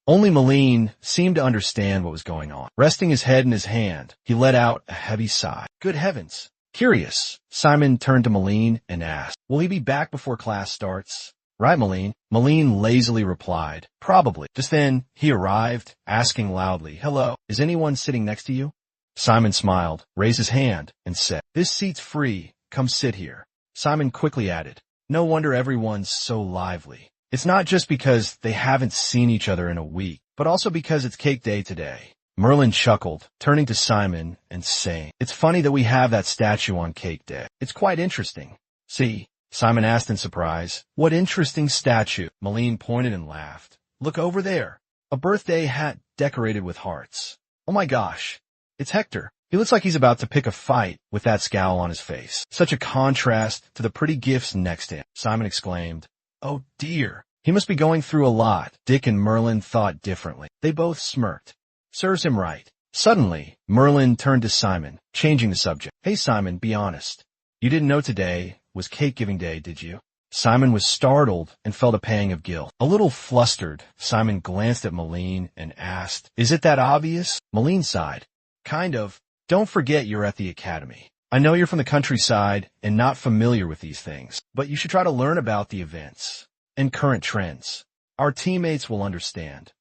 Only Malene seemed to understand what was going on. Resting his head in his hand, he let out a heavy sigh. Good heavens. Curious, Simon turned to Malene and asked, Will he be back before class starts? Right, Malene. Malene lazily replied, Probably. Just then, he arrived, asking loudly, Hello, is anyone sitting next to you? Simon smiled, raised his hand, and said, This seat's free. Come sit here. Simon quickly added, No wonder everyone's so lively. It's not just because they haven't seen each other in a week, but also because it's cake day today. Merlin chuckled, turning to Simon and saying, It's funny that we have that statue on cake day. It's quite interesting. See? Simon asked in surprise. What interesting statue? Malene pointed and laughed. Look over there. A birthday hat decorated with hearts. Oh my gosh. It's Hector. He looks like he's about to pick a fight with that scowl on his face. Such a contrast to the pretty gifts next to him. Simon exclaimed, Oh dear. He must be going through a lot. Dick and Merlin thought differently. They both smirked. Serves him right. Suddenly, Merlin turned to Simon, changing the subject. Hey Simon, be honest. You didn't know today was cake-giving day, did you? Simon was startled and felt a pang of guilt. A little flustered, Simon glanced at Malene and asked, Is it that obvious? Malene sighed. Kind of. Don't forget you're at the academy. I know you're from the countryside and not familiar with these things, but you should try to learn about the events and current trends. Our teammates will understand,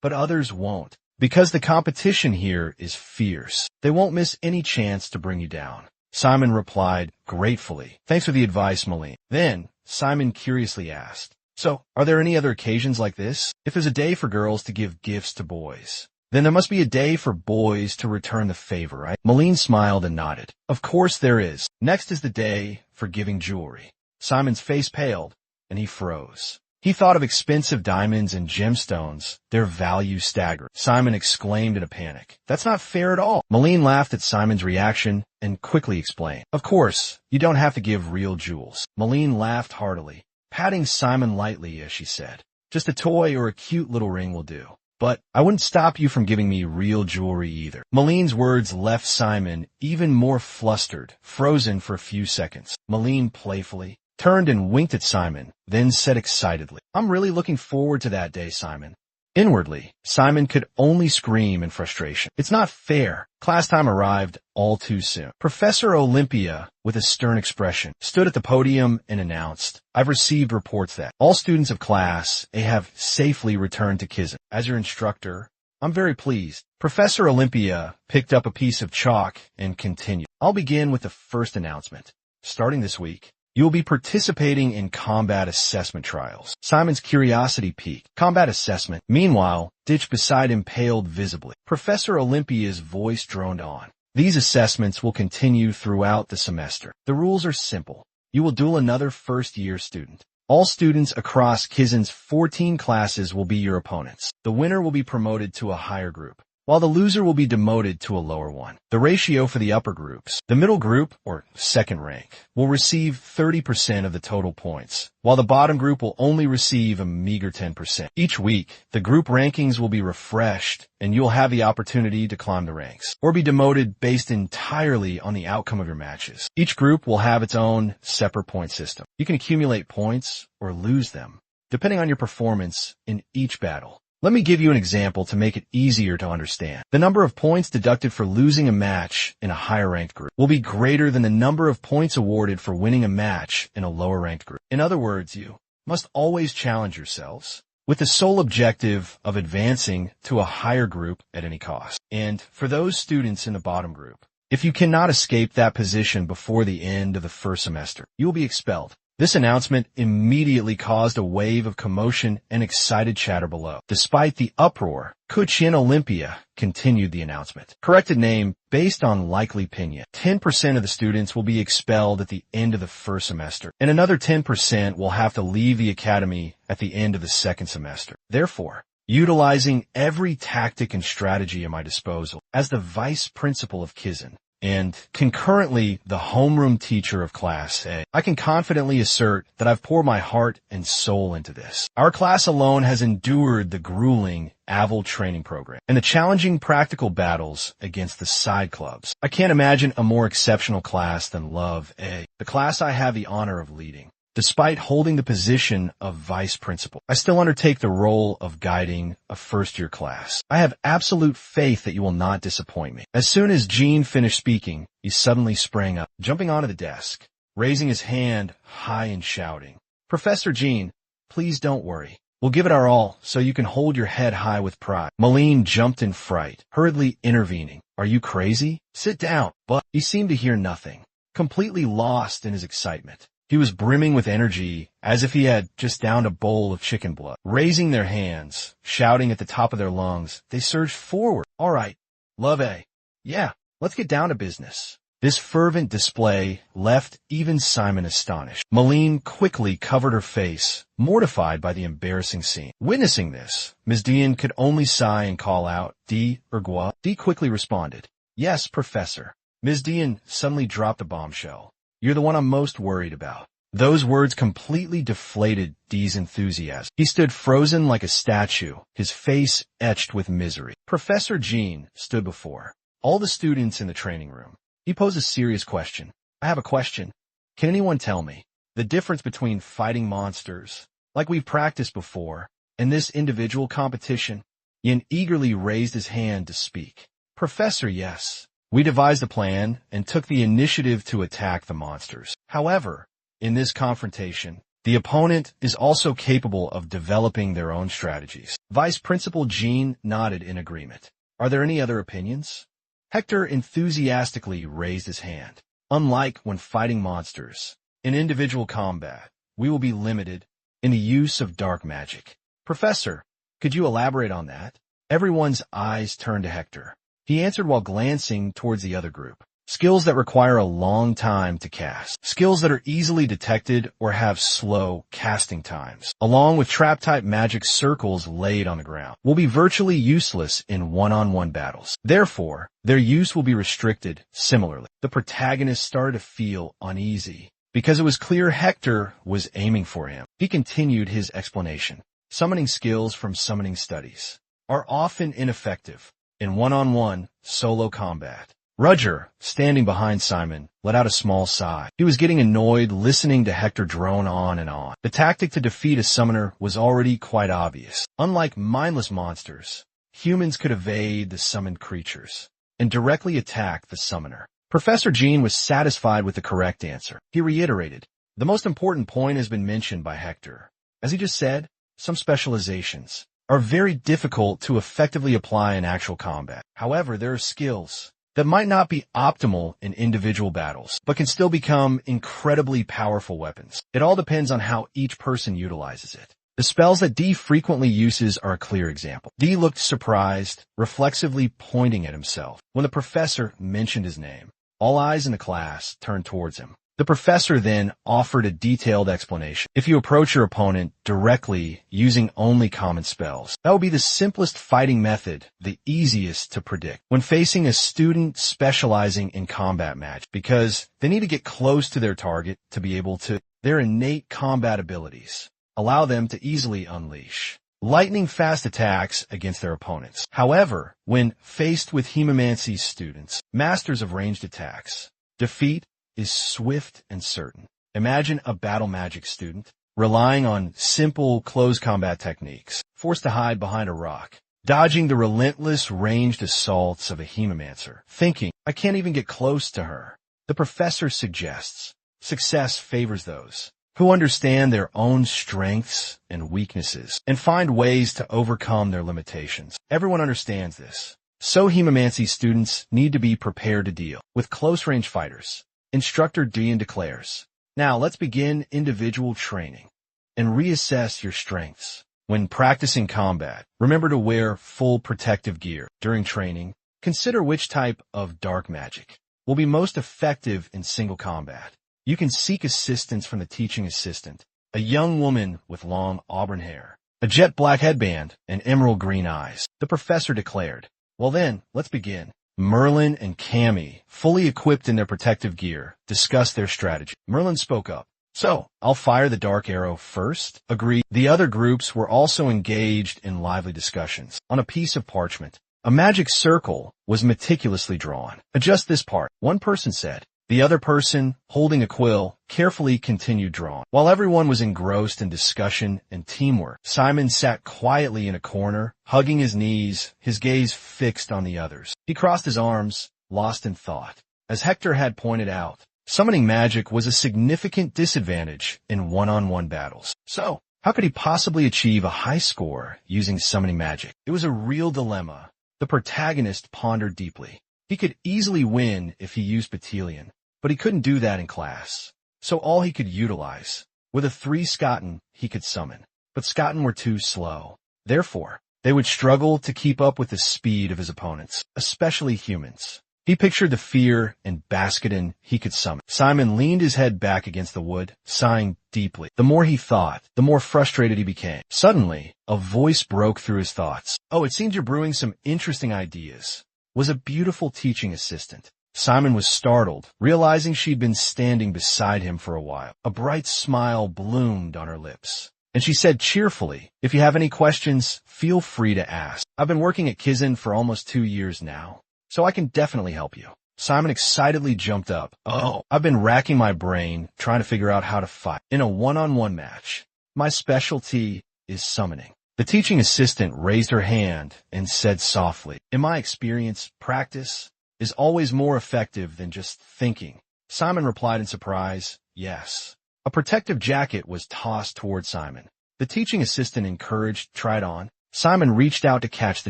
but others won't, because the competition here is fierce. They won't miss any chance to bring you down. Simon replied gratefully. Thanks for the advice, Malene. Then, Simon curiously asked, So, are there any other occasions like this? If there's a day for girls to give gifts to boys, then there must be a day for boys to return the favor, right? Malene smiled and nodded. Of course there is. Next is the day for giving jewelry. Simon's face paled, and he froze. He thought of expensive diamonds and gemstones. Their value staggered. Simon exclaimed in a panic. That's not fair at all. Malene laughed at Simon's reaction and quickly explained. Of course, you don't have to give real jewels. Malene laughed heartily, patting Simon lightly as she said, just a toy or a cute little ring will do. But I wouldn't stop you from giving me real jewelry either. Malene's words left Simon even more flustered, frozen for a few seconds. Malene playfully turned and winked at Simon, then said excitedly, I'm really looking forward to that day, Simon. Inwardly, Simon could only scream in frustration. It's not fair. Class time arrived all too soon. Professor Olympia, with a stern expression, stood at the podium and announced, I've received reports that all students of Class A have safely returned to Kizan. As your instructor, I'm very pleased. Professor Olympia picked up a piece of chalk and continued. I'll begin with the first announcement. Starting this week, you will be participating in combat assessment trials. Simon's curiosity piqued. Combat assessment, meanwhile, ditched beside him paled visibly. Professor Olympia's voice droned on. These assessments will continue throughout the semester. The rules are simple. You will duel another first-year student. All students across Kizan's 14 classes will be your opponents. The winner will be promoted to a higher group, while the loser will be demoted to a lower one. The ratio for the upper groups, the middle group, or second rank, will receive 30% of the total points, while the bottom group will only receive a meager 10%. Each week, the group rankings will be refreshed, and you'll have the opportunity to climb the ranks, or be demoted based entirely on the outcome of your matches. Each group will have its own separate point system. You can accumulate points or lose them, depending on your performance in each battle. Let me give you an example to make it easier to understand. The number of points deducted for losing a match in a higher-ranked group will be greater than the number of points awarded for winning a match in a lower-ranked group. In other words, you must always challenge yourselves with the sole objective of advancing to a higher group at any cost. And for those students in the bottom group, if you cannot escape that position before the end of the first semester, you will be expelled. This announcement immediately caused a wave of commotion and excited chatter below. Despite the uproar, Kuchin Olympia continued the announcement. Corrected name, based on likely opinion. 10% of the students will be expelled at the end of the first semester, and another 10% will have to leave the academy at the end of the second semester. Therefore, utilizing every tactic and strategy at my disposal, as the vice principal of Kizan, and concurrently the homeroom teacher of Class A, I can confidently assert that I've poured my heart and soul into this. Our class alone has endured the grueling AVIL training program and the challenging practical battles against the side clubs. I can't imagine a more exceptional class than Love A, the class I have the honor of leading. Despite holding the position of vice principal, I still undertake the role of guiding a first-year class. I have absolute faith that you will not disappoint me. As soon as Jean finished speaking, he suddenly sprang up, jumping onto the desk, raising his hand high and shouting, Professor Jean, please don't worry. We'll give it our all so you can hold your head high with pride. Malene jumped in fright, hurriedly intervening. Are you crazy? Sit down. But he seemed to hear nothing, completely lost in his excitement. He was brimming with energy, as if he had just downed a bowl of chicken blood. Raising their hands, shouting at the top of their lungs, they surged forward. All right, Love A. Yeah, let's get down to business. This fervent display left even Simon astonished. Malene quickly covered her face, mortified by the embarrassing scene. Witnessing this, Ms. Dian could only sigh and call out, D. Ergua. D quickly responded, Yes, Professor. Ms. Dian suddenly dropped a bombshell. You're the one I'm most worried about. Those words completely deflated D's enthusiasm. He stood frozen like a statue, his face etched with misery. Professor Jean stood before all the students in the training room. He posed a serious question. I have a question. Can anyone tell me the difference between fighting monsters, like we've practiced before, and this individual competition? Yin eagerly raised his hand to speak. Professor, yes. We devised a plan and took the initiative to attack the monsters. However, in this confrontation, the opponent is also capable of developing their own strategies. Vice Principal Jean nodded in agreement. Are there any other opinions? Hector enthusiastically raised his hand. Unlike when fighting monsters, in individual combat, we will be limited in the use of dark magic. Professor, could you elaborate on that? Everyone's eyes turned to Hector. He answered while glancing towards the other group. skills that require a long time to cast, skills that are easily detected or have slow casting times, along with trap-type magic circles laid on the ground, will be virtually useless in one-on-one battles. Therefore, their use will be restricted similarly. The protagonist started to feel uneasy because it was clear Hector was aiming for him. He continued his explanation. Summoning skills from summoning studies are often ineffective in one-on-one solo combat. Roger, standing behind Simon, let out a small sigh. He was getting annoyed listening to Hector drone on and on. The tactic to defeat a summoner was already quite obvious. Unlike mindless monsters, humans could evade the summoned creatures and directly attack the summoner. Professor Jean was satisfied with the correct answer. He reiterated, "The most important point has been mentioned by Hector. As he just said, some specializations are very difficult to effectively apply in actual combat. However, there are skills that might not be optimal in individual battles, but can still become incredibly powerful weapons. It all depends on how each person utilizes it. The spells that D frequently uses are a clear example." D looked surprised, reflexively pointing at himself. When the professor mentioned his name, all eyes in the class turned towards him. The professor then offered a detailed explanation. If you approach your opponent directly using only common spells, that will be the simplest fighting method, the easiest to predict. When facing a student specializing in combat magic, because they need to get close to their target to be able to, their innate combat abilities allow them to easily unleash lightning-fast attacks against their opponents. However, when faced with Hemomancy's students, masters of ranged attacks, defeat is swift and certain. Imagine a battle magic student relying on simple close combat techniques, forced to hide behind a rock, dodging the relentless ranged assaults of a Hemomancer, thinking, "I can't even get close to her." The professor suggests success favors those who understand their own strengths and weaknesses and find ways to overcome their limitations. Everyone understands this. So Hemomancy students need to be prepared to deal with close-range fighters. Instructor Dean declares, "Now let's begin individual training and reassess your strengths. When practicing combat, remember to wear full protective gear. During training, consider which type of dark magic will be most effective in single combat. You can seek assistance from the teaching assistant, a young woman with long auburn hair, a jet black headband, and emerald green eyes." The professor declared, "Well then, let's begin." Merlin and Cammy, fully equipped in their protective gear, discussed their strategy. Merlin spoke up. "So, I'll fire the dark arrow first." Agreed. The other groups were also engaged in lively discussions. On a piece of parchment, a magic circle was meticulously drawn. "Adjust this part," one person said. The other person, holding a quill, carefully continued drawing. While everyone was engrossed in discussion and teamwork, Simon sat quietly in a corner, hugging his knees, his gaze fixed on the others. He crossed his arms, lost in thought. As Hector had pointed out, summoning magic was a significant disadvantage in one-on-one battles. So, how could he possibly achieve a high score using summoning magic? It was a real dilemma. The protagonist pondered deeply. He could easily win if he used Battalion, but he couldn't do that in class. So all he could utilize were the 3 Skotten he could summon. But Skotten were too slow. Therefore, they would struggle to keep up with the speed of his opponents, especially humans. He pictured the fear and Baskedin he could summon. Simon leaned his head back against the wood, sighing deeply. The more he thought, the more frustrated he became. Suddenly, a voice broke through his thoughts. "Oh, it seems you're brewing some interesting ideas." Was a beautiful teaching assistant. Simon was startled, realizing she'd been standing beside him for a while. A bright smile bloomed on her lips, and she said cheerfully, "If you have any questions, feel free to ask. I've been working at Kizan for almost 2 years now, so I can definitely help you." Simon excitedly jumped up. "Oh, I've been racking my brain trying to figure out how to fight in a one-on-one match. My specialty is summoning." The teaching assistant raised her hand and said softly, "In my experience, practice is always more effective than just thinking." Simon replied in surprise, "Yes." A protective jacket was tossed toward Simon. The teaching assistant encouraged, "Try it on." Simon reached out to catch the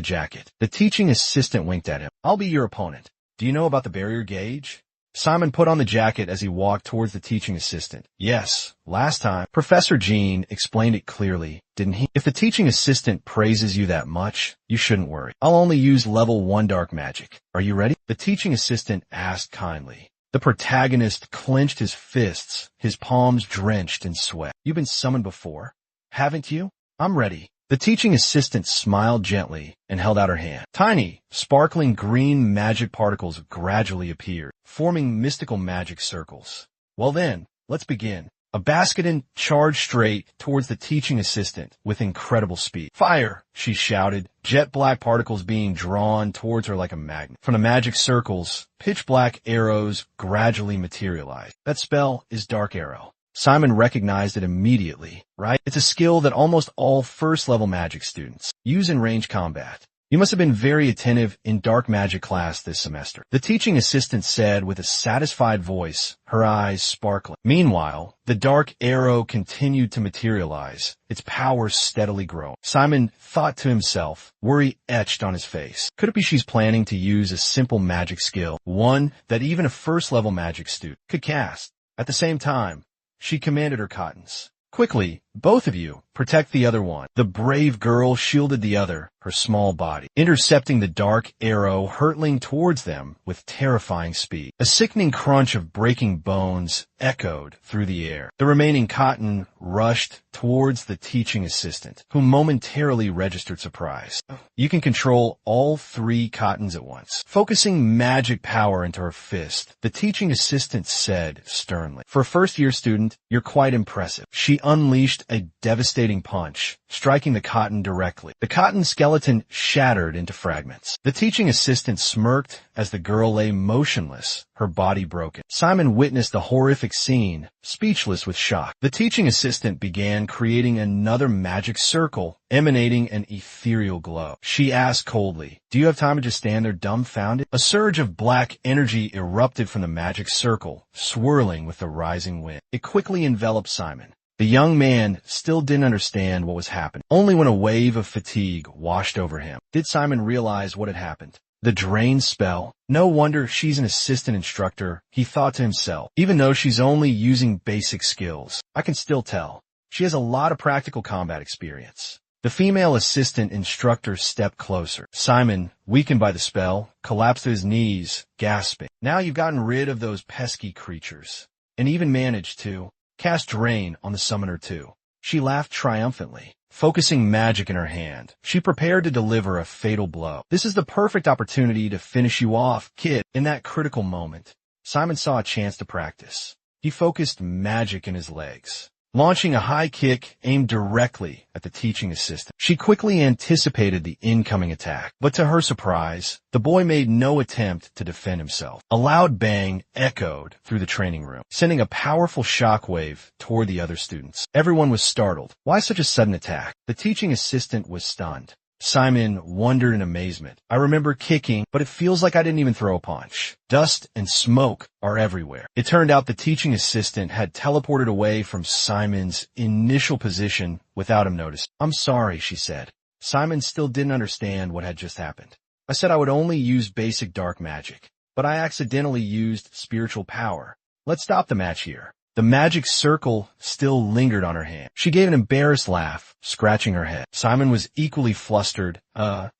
jacket. The teaching assistant winked at him. "I'll be your opponent. Do you know about the barrier gauge?" Simon put on the jacket as he walked towards the teaching assistant. Yes, last time, Professor Jean explained it clearly, didn't he? If the teaching assistant praises you that much, you shouldn't worry. I'll only use level 1 dark magic. Are you ready? The teaching assistant asked kindly. The protagonist clenched his fists, his palms drenched in sweat. You've been summoned before, haven't you? I'm ready. The teaching assistant smiled gently and held out her hand. Tiny, sparkling green magic particles gradually appeared, forming mystical magic circles. Well then, let's begin. A Baskedin charged straight towards the teaching assistant with incredible speed. Fire! She shouted, jet black particles being drawn towards her like a magnet. From the magic circles, pitch black arrows gradually materialized. That spell is Dark Arrow. Simon recognized it immediately, right? It's a skill that almost all first-level magic students use in range combat. You must have been very attentive in dark magic class this semester. The teaching assistant said with a satisfied voice, her eyes sparkling. Meanwhile, the dark arrow continued to materialize, its power steadily growing. Simon thought to himself, worry etched on his face. Could it be she's planning to use a simple magic skill, one that even a first-level magic student could cast? At the same time, she commanded her cottons. Quickly, both of you, protect the other one. The brave girl shielded the other, her small body, intercepting the dark arrow hurtling towards them with terrifying speed. A sickening crunch of breaking bones echoed through the air. The remaining cotton rushed towards the teaching assistant, who momentarily registered surprise. You can control all 3 cottons at once. Focusing magic power into her fist, the teaching assistant said sternly, for a first-year student, you're quite impressive. She unleashed a devastating punch, striking the cotton directly. The cotton skeleton shattered into fragments. The teaching assistant smirked as the girl lay motionless, her body broken. Simon witnessed the horrific scene, speechless with shock. The teaching assistant began creating another magic circle, emanating an ethereal glow. She asked coldly, do you have time to just stand there dumbfounded? A surge of black energy erupted from the magic circle, swirling with the rising wind. It quickly enveloped Simon. The young man still didn't understand what was happening. Only when a wave of fatigue washed over him did Simon realize what had happened. The drain spell. No wonder she's an assistant instructor, he thought to himself. Even though she's only using basic skills, I can still tell. She has a lot of practical combat experience. The female assistant instructor stepped closer. Simon, weakened by the spell, collapsed to his knees, gasping. Now you've gotten rid of those pesky creatures, and even managed to cast Drain on the summoner too. She laughed triumphantly. Focusing magic in her hand, she prepared to deliver a fatal blow. This is the perfect opportunity to finish you off, kid. In that critical moment, Simon saw a chance to practice. He focused magic in his legs, launching a high kick aimed directly at the teaching assistant. She quickly anticipated the incoming attack, but to her surprise, the boy made no attempt to defend himself. A loud bang echoed through the training room, sending a powerful shockwave toward the other students. Everyone was startled. Why such a sudden attack? The teaching assistant was stunned. Simon wondered in amazement. I remember kicking, but it feels like I didn't even throw a punch. Dust and smoke are everywhere. It turned out the teaching assistant had teleported away from Simon's initial position without him noticing. I'm sorry, she said. Simon still didn't understand what had just happened. I said I would only use basic dark magic, but I accidentally used spiritual power. Let's stop the match here. The magic circle still lingered on her hand. She gave an embarrassed laugh, scratching her head. Simon was equally flustered.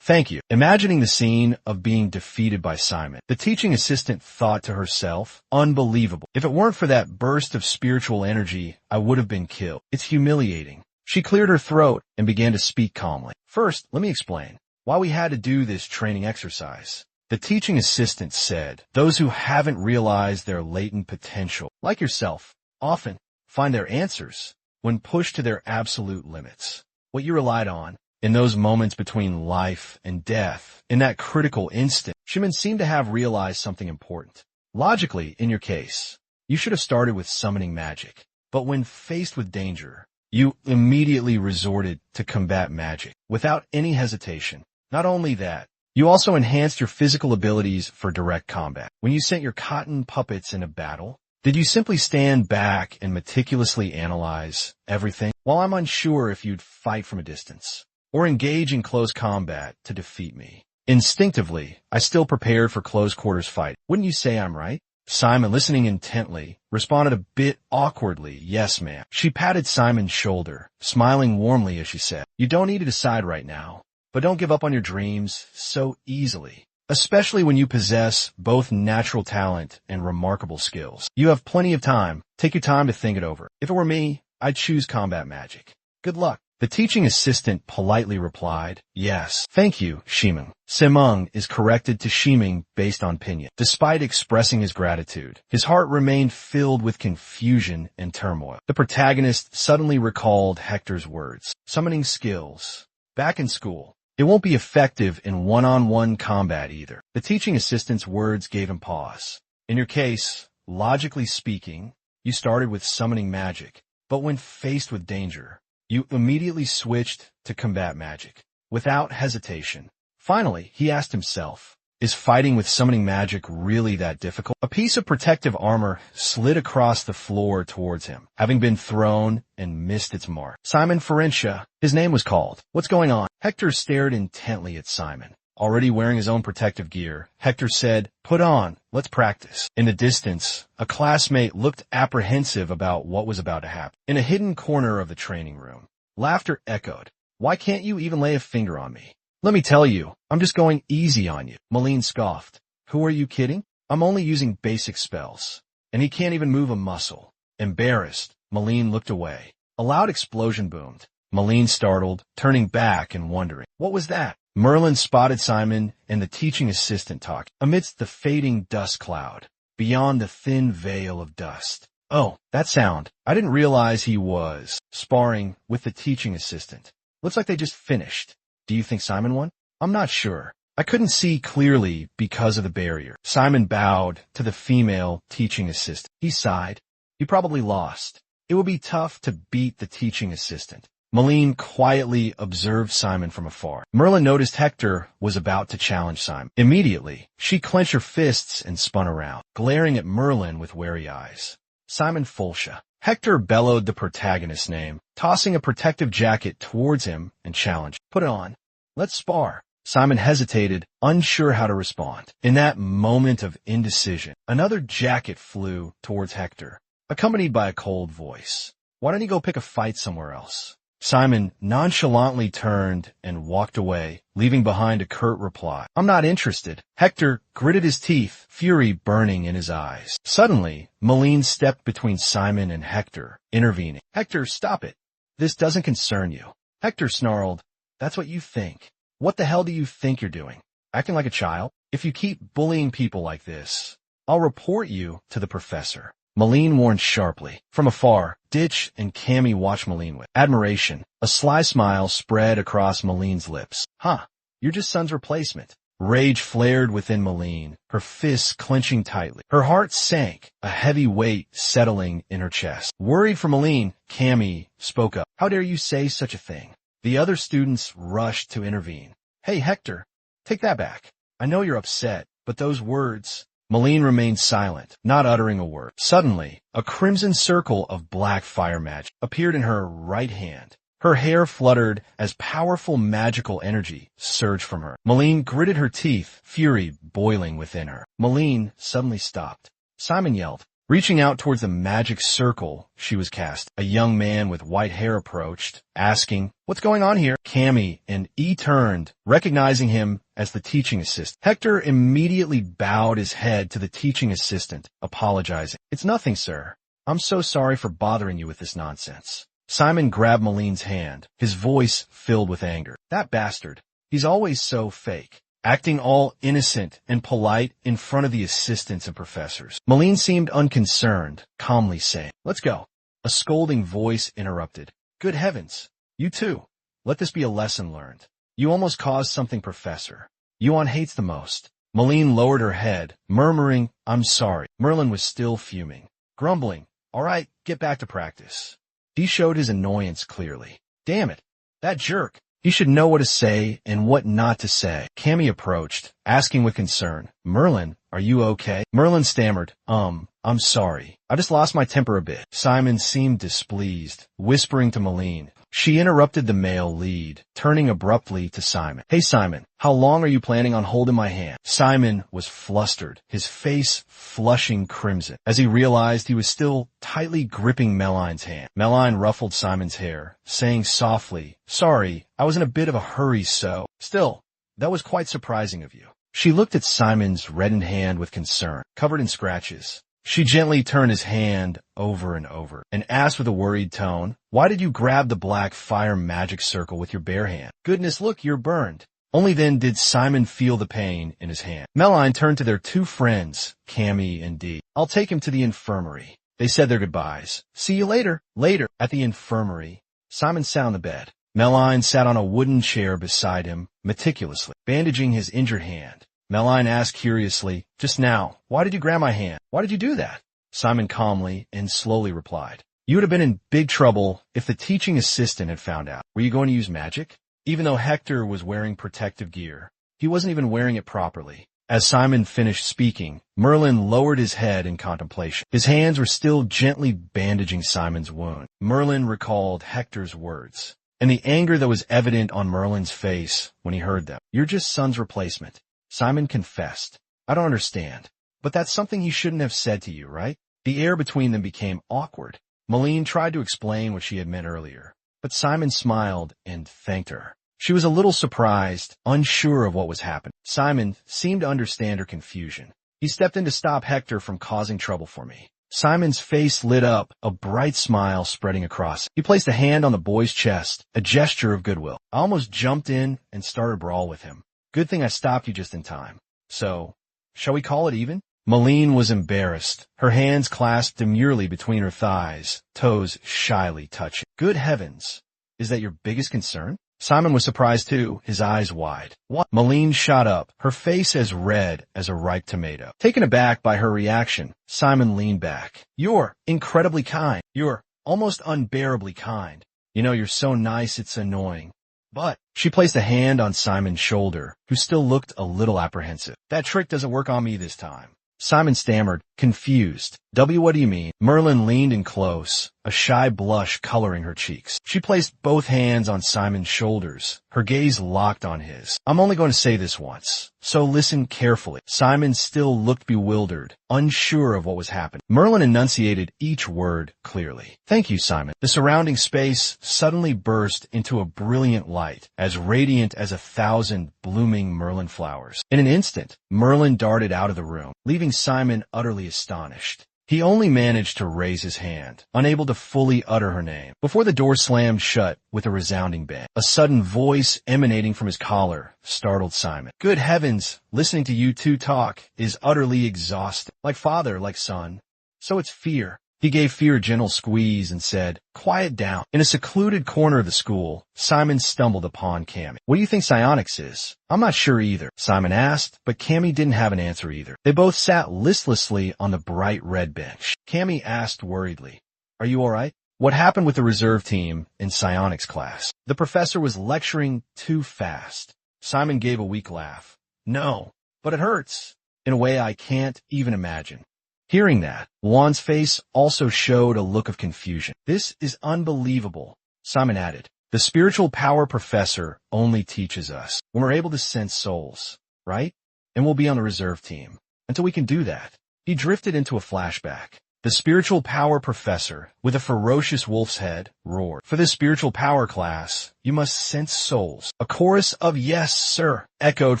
Thank you. Imagining the scene of being defeated by Simon, the teaching assistant thought to herself, unbelievable. If it weren't for that burst of spiritual energy, I would have been killed. It's humiliating. She cleared her throat and began to speak calmly. First, let me explain why we had to do this training exercise. The teaching assistant said, those who haven't realized their latent potential, like yourself, often find their answers when pushed to their absolute limits. What you relied on in those moments between life and death, in that critical instant, Shimin seemed to have realized something important. Logically, in your case, you should have started with summoning magic. But when faced with danger, you immediately resorted to combat magic without any hesitation. Not only that, you also enhanced your physical abilities for direct combat. When you sent your cotton puppets into battle, did you simply stand back and meticulously analyze everything? While I'm unsure if you'd fight from a distance or engage in close combat to defeat me, instinctively, I still prepared for close quarters fight. Wouldn't you say I'm right? Simon, listening intently, responded a bit awkwardly, "Yes, ma'am." She patted Simon's shoulder, smiling warmly as she said, "You don't need to decide right now, but don't give up on your dreams so easily, especially when you possess both natural talent and remarkable skills. You have plenty of time. Take your time to think it over. If it were me, I'd choose combat magic. Good luck." The teaching assistant politely replied, "Yes, thank you, Shimeng." Simeng is corrected to Shimeng based on pinyin. Despite expressing his gratitude, his heart remained filled with confusion and turmoil. The protagonist suddenly recalled Hector's words. Summoning skills. Back in school. It won't be effective in one-on-one combat either. The teaching assistant's words gave him pause. In your case, logically speaking, you started with summoning magic, but when faced with danger, you immediately switched to combat magic, without hesitation. Finally, he asked himself, is fighting with summoning magic really that difficult? A piece of protective armor slid across the floor towards him, having been thrown and missed its mark. Simon Ferencia, his name was called. "What's going on?" Hector stared intently at Simon. Already wearing his own protective gear, Hector said, "Put on, let's practice." In the distance, a classmate looked apprehensive about what was about to happen. In a hidden corner of the training room, laughter echoed. "Why can't you even lay a finger on me? Let me tell you, I'm just going easy on you." Malene scoffed. "Who are you kidding? I'm only using basic spells." And he can't even move a muscle. Embarrassed, Malene looked away. A loud explosion boomed. Malene startled, turning back and wondering. What was that? Merlin spotted Simon and the teaching assistant talking. Amidst the fading dust cloud, beyond the thin veil of dust. "Oh, that sound. I didn't realize he was sparring with the teaching assistant. Looks like they just finished. Do you think Simon won?" "I'm not sure. I couldn't see clearly because of the barrier." Simon bowed to the female teaching assistant. He sighed. "You probably lost. It will be tough to beat the teaching assistant." Malene quietly observed Simon from afar. Merlin noticed Hector was about to challenge Simon. Immediately, she clenched her fists and spun around, glaring at Merlin with wary eyes. "Simon Fulcia." Hector bellowed the protagonist's name, tossing a protective jacket towards him and challenged. "Put it on. Let's spar." Simon hesitated, unsure how to respond. In that moment of indecision, another jacket flew towards Hector, accompanied by a cold voice. "Why don't you go pick a fight somewhere else?" Simon nonchalantly turned and walked away, leaving behind a curt reply. "I'm not interested." Hector gritted his teeth, fury burning in his eyes. Suddenly, Malene stepped between Simon and Hector, intervening. "Hector, stop it. This doesn't concern you." Hector snarled, "That's what you think. What the hell do you think you're doing? Acting like a child? If you keep bullying people like this, I'll report you to the professor." Malene warned sharply. From afar, Ditch and Cammy watched Malene with admiration. A sly smile spread across Malene's lips. "Huh, you're just Sun's replacement." Rage flared within Malene, her fists clenching tightly. Her heart sank, a heavy weight settling in her chest. Worried for Malene, Cammy spoke up. "How dare you say such a thing?" The other students rushed to intervene. "Hey, Hector, take that back. I know you're upset, but those words..." Malene remained silent, not uttering a word. Suddenly, a crimson circle of black fire magic appeared in her right hand. Her hair fluttered as powerful magical energy surged from her. Malene gritted her teeth, fury boiling within her. Malene suddenly stopped. Simon yelled. Reaching out towards the magic circle she was casting, a young man with white hair approached, asking, "What's going on here?" Cammy and E turned, recognizing him as the teaching assistant. Hector immediately bowed his head to the teaching assistant, apologizing. "It's nothing, sir. I'm so sorry for bothering you with this nonsense." Simon grabbed Malene's hand, his voice filled with anger. "That bastard. He's always so fake. Acting all innocent and polite in front of the assistants and professors." Malene seemed unconcerned, calmly saying, "Let's go." A scolding voice interrupted. "Good heavens. You too. Let this be a lesson learned. You almost caused something, Professor. Yuan hates the most." Malene lowered her head, murmuring, "I'm sorry." Merlin was still fuming, grumbling, "All right, get back to practice." He showed his annoyance clearly. "Damn it. That jerk. He should know what to say and what not to say." Cammy approached, asking with concern, "Merlin, are you okay?" Merlin stammered, I'm sorry. I just lost my temper a bit." Simon seemed displeased, whispering to Malene, She interrupted the male lead, turning abruptly to Simon. Hey Simon, how long are you planning on holding my hand? Simon was flustered, his face flushing crimson, as he realized he was still tightly gripping Meline's hand. Meline ruffled Simon's hair, saying softly, Sorry, I was in a bit of a hurry so. Still, that was quite surprising of you. She looked at Simon's reddened hand with concern, covered in scratches. She gently turned his hand over and over and asked with a worried tone, Why did you grab the black fire magic circle with your bare hand? Goodness, look, you're burned. Only then did Simon feel the pain in his hand. Meline turned to their two friends, Cammy and Dee. I'll take him to the infirmary. They said their goodbyes. See you later. Later, at the infirmary. Simon sat on the bed. Meline sat on a wooden chair beside him, meticulously, bandaging his injured hand. Meline asked curiously, Just now, why did you grab my hand? Why did you do that? Simon calmly and slowly replied, You would have been in big trouble if the teaching assistant had found out. Were you going to use magic? Even though Hector was wearing protective gear, he wasn't even wearing it properly. As Simon finished speaking, Merlin lowered his head in contemplation. His hands were still gently bandaging Simon's wound. Merlin recalled Hector's words, and the anger that was evident on Merlin's face when he heard them. You're just Son's replacement. Simon confessed. I don't understand. But that's something he shouldn't have said to you, right? The air between them became awkward. Meline tried to explain what she had meant earlier, but Simon smiled and thanked her. She was a little surprised, unsure of what was happening. Simon seemed to understand her confusion. He stepped in to stop Hector from causing trouble for me. Simon's face lit up, a bright smile spreading across it. He placed a hand on the boy's chest, a gesture of goodwill. I almost jumped in and started a brawl with him. Good thing I stopped you just in time. So, shall we call it even? Meline was embarrassed, her hands clasped demurely between her thighs, toes shyly touching. Good heavens, is that your biggest concern? Simon was surprised too, his eyes wide. What? Meline shot up, her face as red as a ripe tomato. Taken aback by her reaction, Simon leaned back. You're incredibly kind. You're almost unbearably kind. You know, you're so nice it's annoying. But she placed a hand on Simon's shoulder, who still looked a little apprehensive. That trick doesn't work on me this time. Simon stammered, confused. What do you mean? Merlin leaned in close, a shy blush coloring her cheeks. She placed both hands on Simon's shoulders, her gaze locked on his. I'm only going to say this once, so listen carefully. Simon still looked bewildered, unsure of what was happening. Merlin enunciated each word clearly. Thank you, Simon. The surrounding space suddenly burst into a brilliant light, as radiant as 1,000 blooming Merlin flowers. In an instant, Merlin darted out of the room, leaving Simon utterly astonished. He only managed to raise his hand, unable to fully utter her name, before the door slammed shut with a resounding bang. A sudden voice emanating from his collar startled Simon. Good heavens, listening to you two talk is utterly exhausting. Like father, like son. So it's fear. He gave Fear a gentle squeeze and said, Quiet down. In a secluded corner of the school, Simon stumbled upon Cammy. What do you think psionics is? I'm not sure either, Simon asked, but Cammy didn't have an answer either. They both sat listlessly on the bright red bench. Cammy asked worriedly, Are you all right? What happened with the reserve team in psionics class? The professor was lecturing too fast. Simon gave a weak laugh. No, but it hurts. In a way I can't even imagine. Hearing that, Juan's face also showed a look of confusion. This is unbelievable, Simon added. The spiritual power professor only teaches us when we're able to sense souls, right? And we'll be on the reserve team. Until we can do that. He drifted into a flashback. The spiritual power professor, with a ferocious wolf's head, roared. For this spiritual power class, you must sense souls. A chorus of yes, sir, echoed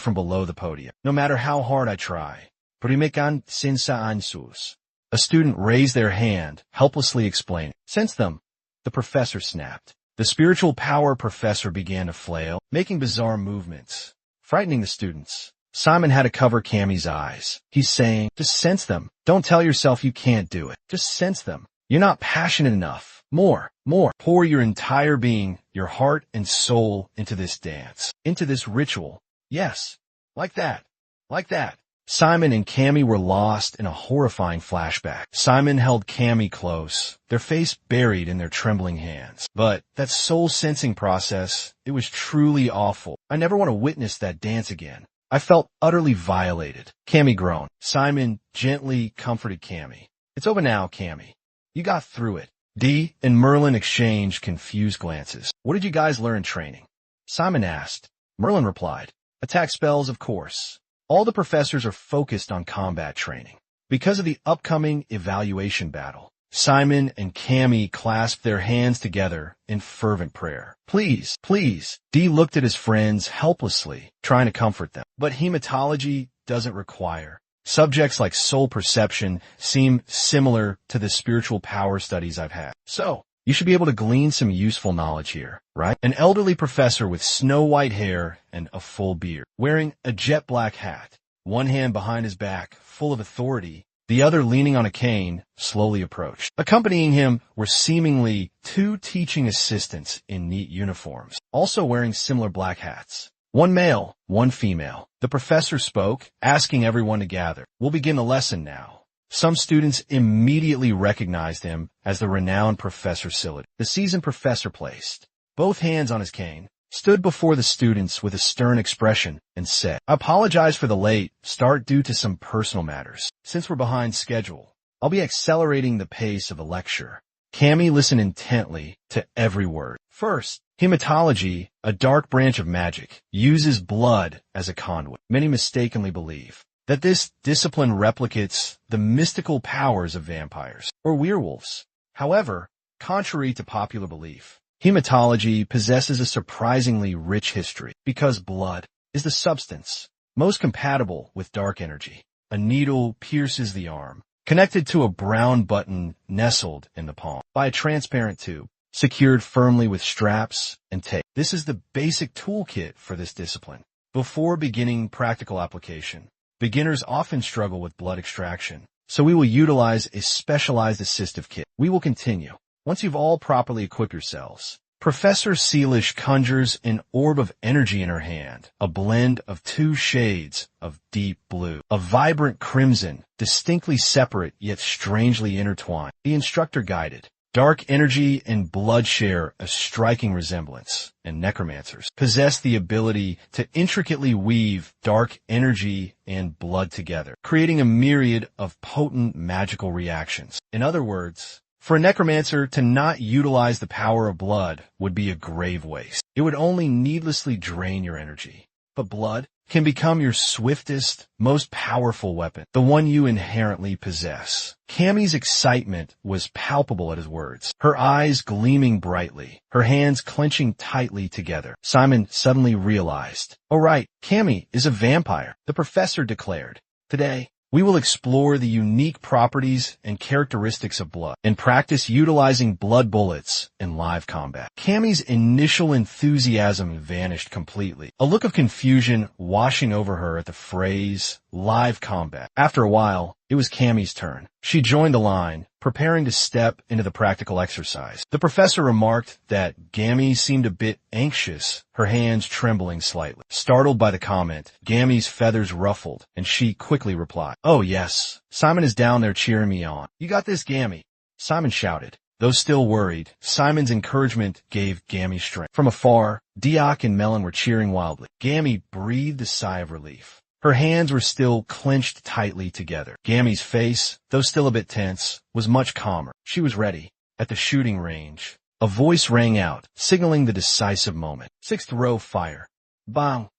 from below the podium. No matter how hard I try. Primekan sensa ansus. A student raised their hand, helplessly explaining. Sense them. The professor snapped. The spiritual power professor began to flail, making bizarre movements, frightening the students. Simon had to cover Cammy's eyes. He's saying, just sense them. Don't tell yourself you can't do it. Just sense them. You're not passionate enough. More. Pour your entire being, your heart and soul into this dance, into this ritual. Yes. Like that. Simon and Cammy were lost in a horrifying flashback. Simon held Cammy close, their face buried in their trembling hands. But that soul-sensing process, it was truly awful. I never want to witness that dance again. I felt utterly violated. Cammy groaned. Simon gently comforted Cammy. It's over now, Cammy. You got through it. Dee and Merlin exchanged confused glances. What did you guys learn in training? Simon asked. Merlin replied, attack spells, of course. All the professors are focused on combat training. Because of the upcoming evaluation battle, Simon and Cammy clasped their hands together in fervent prayer. Please, please. Dee looked at his friends helplessly, trying to comfort them. But hematology doesn't require. Subjects like soul perception seem similar to the spiritual power studies I've had. So, you should be able to glean some useful knowledge here, right? An elderly professor with snow-white hair and a full beard, wearing a jet black hat, one hand behind his back, full of authority, the other leaning on a cane, slowly approached. Accompanying him were seemingly 2 teaching assistants in neat uniforms, also wearing similar black hats. One male, one female. The professor spoke, asking everyone to gather. We'll begin the lesson now. Some students immediately recognized him as the renowned Professor Sillett. The seasoned professor placed both hands on his cane, stood before the students with a stern expression, and said, I apologize for the late start due to some personal matters. Since we're behind schedule, I'll be accelerating the pace of the lecture. Cammy listened intently to every word. First, hematology, a dark branch of magic, uses blood as a conduit. Many mistakenly believe that this discipline replicates the mystical powers of vampires or werewolves. However, contrary to popular belief, hematology possesses a surprisingly rich history because blood is the substance most compatible with dark energy. A needle pierces the arm, connected to a brown button nestled in the palm by a transparent tube, secured firmly with straps and tape. This is the basic toolkit for this discipline. Before beginning practical application, beginners often struggle with blood extraction, so we will utilize a specialized assistive kit. We will continue. Once you've all properly equipped yourselves, Professor Seelish conjures an orb of energy in her hand, a blend of 2 shades of deep blue, a vibrant crimson, distinctly separate yet strangely intertwined. The instructor guided. Dark energy and blood share a striking resemblance, and necromancers possess the ability to intricately weave dark energy and blood together, creating a myriad of potent magical reactions. In other words, for a necromancer to not utilize the power of blood would be a grave waste. It would only needlessly drain your energy. But blood can become your swiftest, most powerful weapon, the one you inherently possess. Cammy's excitement was palpable at his words, her eyes gleaming brightly, her hands clenching tightly together. Simon suddenly realized, "Oh right, Cammy is a vampire," the professor declared. "Today, we will explore the unique properties and characteristics of blood and practice utilizing blood bullets in live combat." Cammy's initial enthusiasm vanished completely, a look of confusion washing over her at the phrase live combat. After a while, it was Cammy's turn. She joined the line, preparing to step into the practical exercise. The professor remarked that Gammy seemed a bit anxious, her hands trembling slightly. Startled by the comment, Gammy's feathers ruffled, and she quickly replied, "Oh yes, Simon is down there cheering me on. You got this, Gammy," Simon shouted. Though still worried, Simon's encouragement gave Gammy strength. From afar, Diak and Melon were cheering wildly. Gammy breathed a sigh of relief. Her hands were still clenched tightly together. Gammy's face, though still a bit tense, was much calmer. She was ready. At the shooting range, a voice rang out, signaling the decisive moment. Sixth row fire. Bang!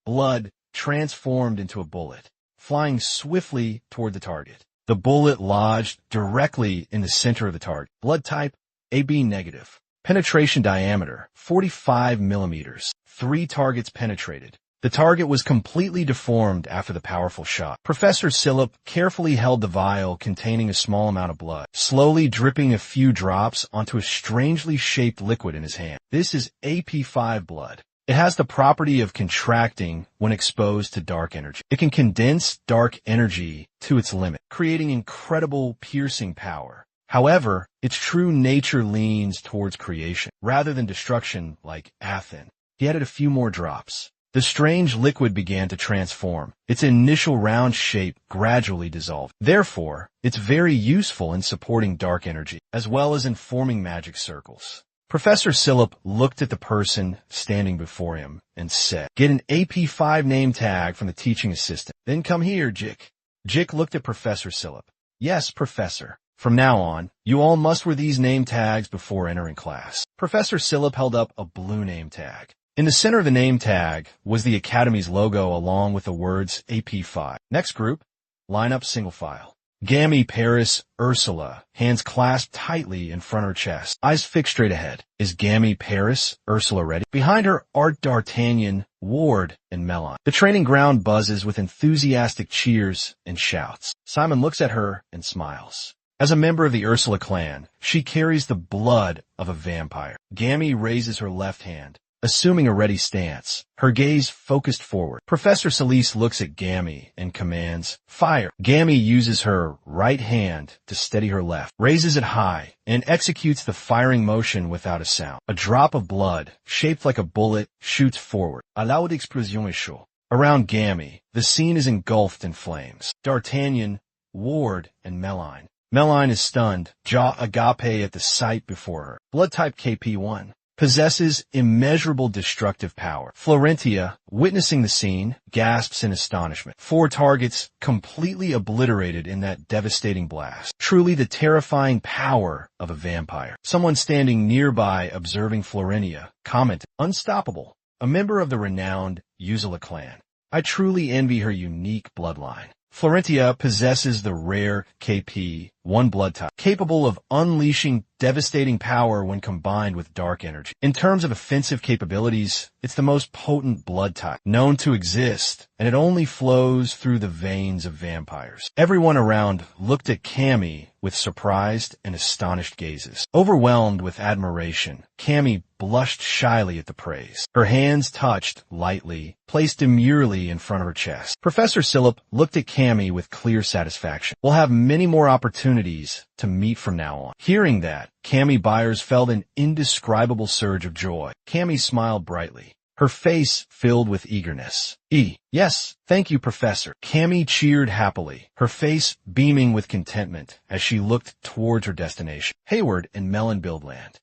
Blood transformed into a bullet, flying swiftly toward the target. The bullet lodged directly in the center of the target. Blood type, AB negative. Penetration diameter, 45 millimeters. 3 targets penetrated. The target was completely deformed after the powerful shot. Professor Sillett carefully held the vial containing a small amount of blood, slowly dripping a few drops onto a strangely shaped liquid in his hand. This is AP5 blood. It has the property of contracting when exposed to dark energy. It can condense dark energy to its limit, creating incredible piercing power. However, its true nature leans towards creation, rather than destruction like Athen. He added a few more drops. The strange liquid began to transform, its initial round shape gradually dissolved. Therefore, it's very useful in supporting dark energy, as well as in forming magic circles. Professor Sillett looked at the person standing before him and said, "Get an AP5 name tag from the teaching assistant. Then come here, Jick." Jick looked at Professor Sillett. "Yes, Professor." From now on, you all must wear these name tags before entering class. Professor Sillip held up a blue name tag. In the center of the name tag was the Academy's logo along with the words AP5. Next group, line up single file. Gammy, Paris, Ursula, hands clasped tightly in front of her chest, eyes fixed straight ahead. Is Gammy, Paris, Ursula ready? Behind her, Art, D'Artagnan, Ward, and Melon. The training ground buzzes with enthusiastic cheers and shouts. Simon looks at her and smiles. As a member of the Ursula clan, she carries the blood of a vampire. Gammy raises her left hand, assuming a ready stance, her gaze focused forward. Professor Solis looks at Gammy and commands, fire. Gammy uses her right hand to steady her left, raises it high, and executes the firing motion without a sound. A drop of blood, shaped like a bullet, shoots forward. A loud explosion est chaud. Around Gammy, the scene is engulfed in flames. D'Artagnan, Ward, and Melon. Melon is stunned, jaw agape at the sight before her. Blood type KP1. Possesses immeasurable destructive power. Florentia, witnessing the scene, gasps in astonishment. 4 targets completely obliterated in that devastating blast. Truly the terrifying power of a vampire. Someone standing nearby observing Florentia commented, unstoppable, a member of the renowned Uzula clan. I truly envy her unique bloodline. Florentia possesses the rare KP1 blood type, capable of unleashing devastating power when combined with dark energy. In terms of offensive capabilities, it's the most potent blood type known to exist, and it only flows through the veins of vampires. Everyone around looked at Cammy with surprised and astonished gazes. Overwhelmed with admiration, Cammy blushed shyly at the praise. Her hands touched lightly, placed demurely in front of her chest. Professor Sillip looked at Cammy with clear satisfaction. We'll have many more opportunities to meet from now on. Hearing that, Cammy Byers felt an indescribable surge of joy. Cammy smiled brightly, her face filled with eagerness. Yes, thank you, Professor. Cammy cheered happily, her face beaming with contentment as she looked towards her destination. Hayward and Melon Buildland.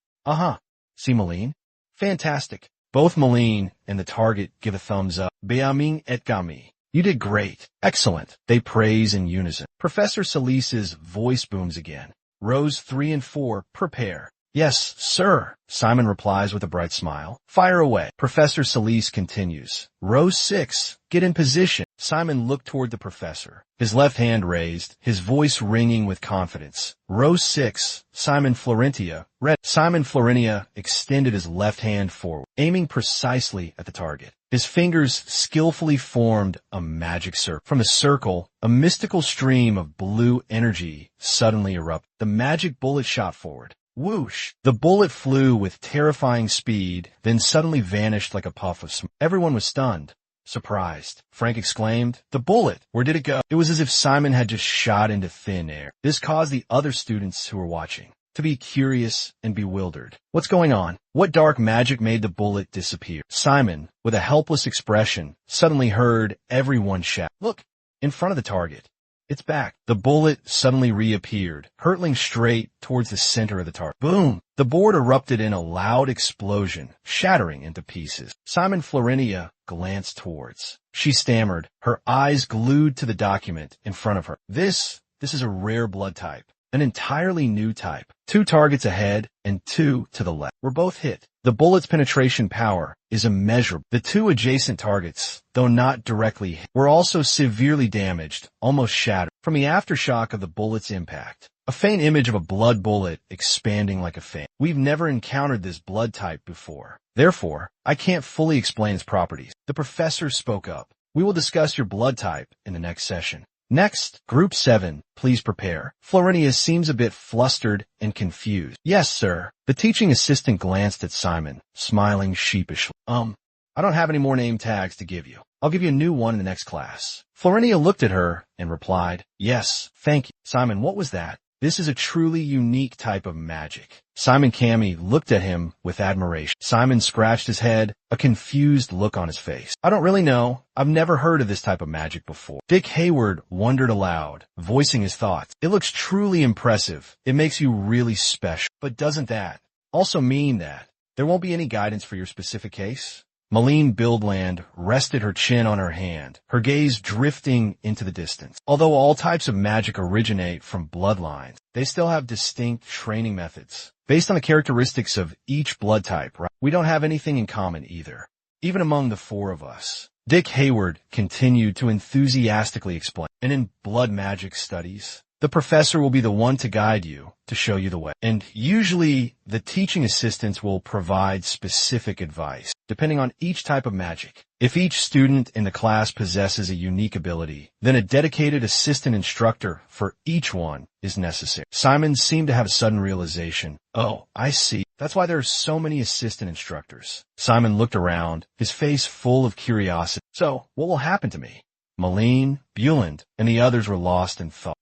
See Malene? Fantastic. Both Malene and the target give a thumbs up. Beaming et Gami. You did great. Excellent. They praise in unison. Professor Solis's voice booms again. Rows 3 and 4, prepare. Yes, sir, Simon replies with a bright smile. Fire away. Professor Solis continues. Row 6, get in position. Simon looked toward the professor, his left hand raised, his voice ringing with confidence. Row 6, Simon Florentia, red. Simon Florentia extended his left hand forward, aiming precisely at the target. His fingers skillfully formed a magic circle. From the circle, a mystical stream of blue energy suddenly erupted. The magic bullet shot forward. Whoosh! The bullet flew with terrifying speed, then suddenly vanished like a puff of smoke. Everyone was stunned. Surprised. Frank exclaimed, the bullet! Where did it go? It was as if Simon had just shot into thin air. This caused the other students who were watching to be curious and bewildered. What's going on? What dark magic made the bullet disappear? Simon, with a helpless expression, suddenly heard everyone shout, look, in front of the target. It's back. The bullet suddenly reappeared, hurtling straight towards the center of the target. Boom! The board erupted in a loud explosion, shattering into pieces. Simon Florentia glanced towards. She stammered, her eyes glued to the document in front of her. This is a rare blood type, an entirely new type. 2 targets ahead and 2 to the left were both hit. The bullet's penetration power is immeasurable. The 2 adjacent targets, though not directly hit, were also severely damaged, almost shattered, from the aftershock of the bullet's impact. A faint image of a blood bullet expanding like a fan. We've never encountered this blood type before. Therefore, I can't fully explain its properties. The professor spoke up. We will discuss your blood type in the next session. Next, Group 7, please prepare. Florentia seems a bit flustered and confused. Yes, sir. The teaching assistant glanced at Simon, smiling sheepishly. I don't have any more name tags to give you. I'll give you a new one in the next class. Florentia looked at her and replied, yes, thank you. Simon, what was that? This is a truly unique type of magic. Simon Cammy looked at him with admiration. Simon scratched his head, a confused look on his face. I don't really know. I've never heard of this type of magic before. Dick Hayward wondered aloud, voicing his thoughts. It looks truly impressive. It makes you really special. But doesn't that also mean that there won't be any guidance for your specific case? Malene Buildland rested her chin on her hand, her gaze drifting into the distance. Although all types of magic originate from bloodlines, they still have distinct training methods. Based on the characteristics of each blood type, right? We don't have anything in common either, even among the four of us. Dick Hayward continued to enthusiastically explain. And in blood magic studies, the professor will be the one to guide you, to show you the way. And usually, the teaching assistants will provide specific advice, depending on each type of magic. If each student in the class possesses a unique ability, then a dedicated assistant instructor for each one is necessary. Simon seemed to have a sudden realization. Oh, I see. That's why there are so many assistant instructors. Simon looked around, his face full of curiosity. So, what will happen to me? Malene, Buland, and the others were lost in thought.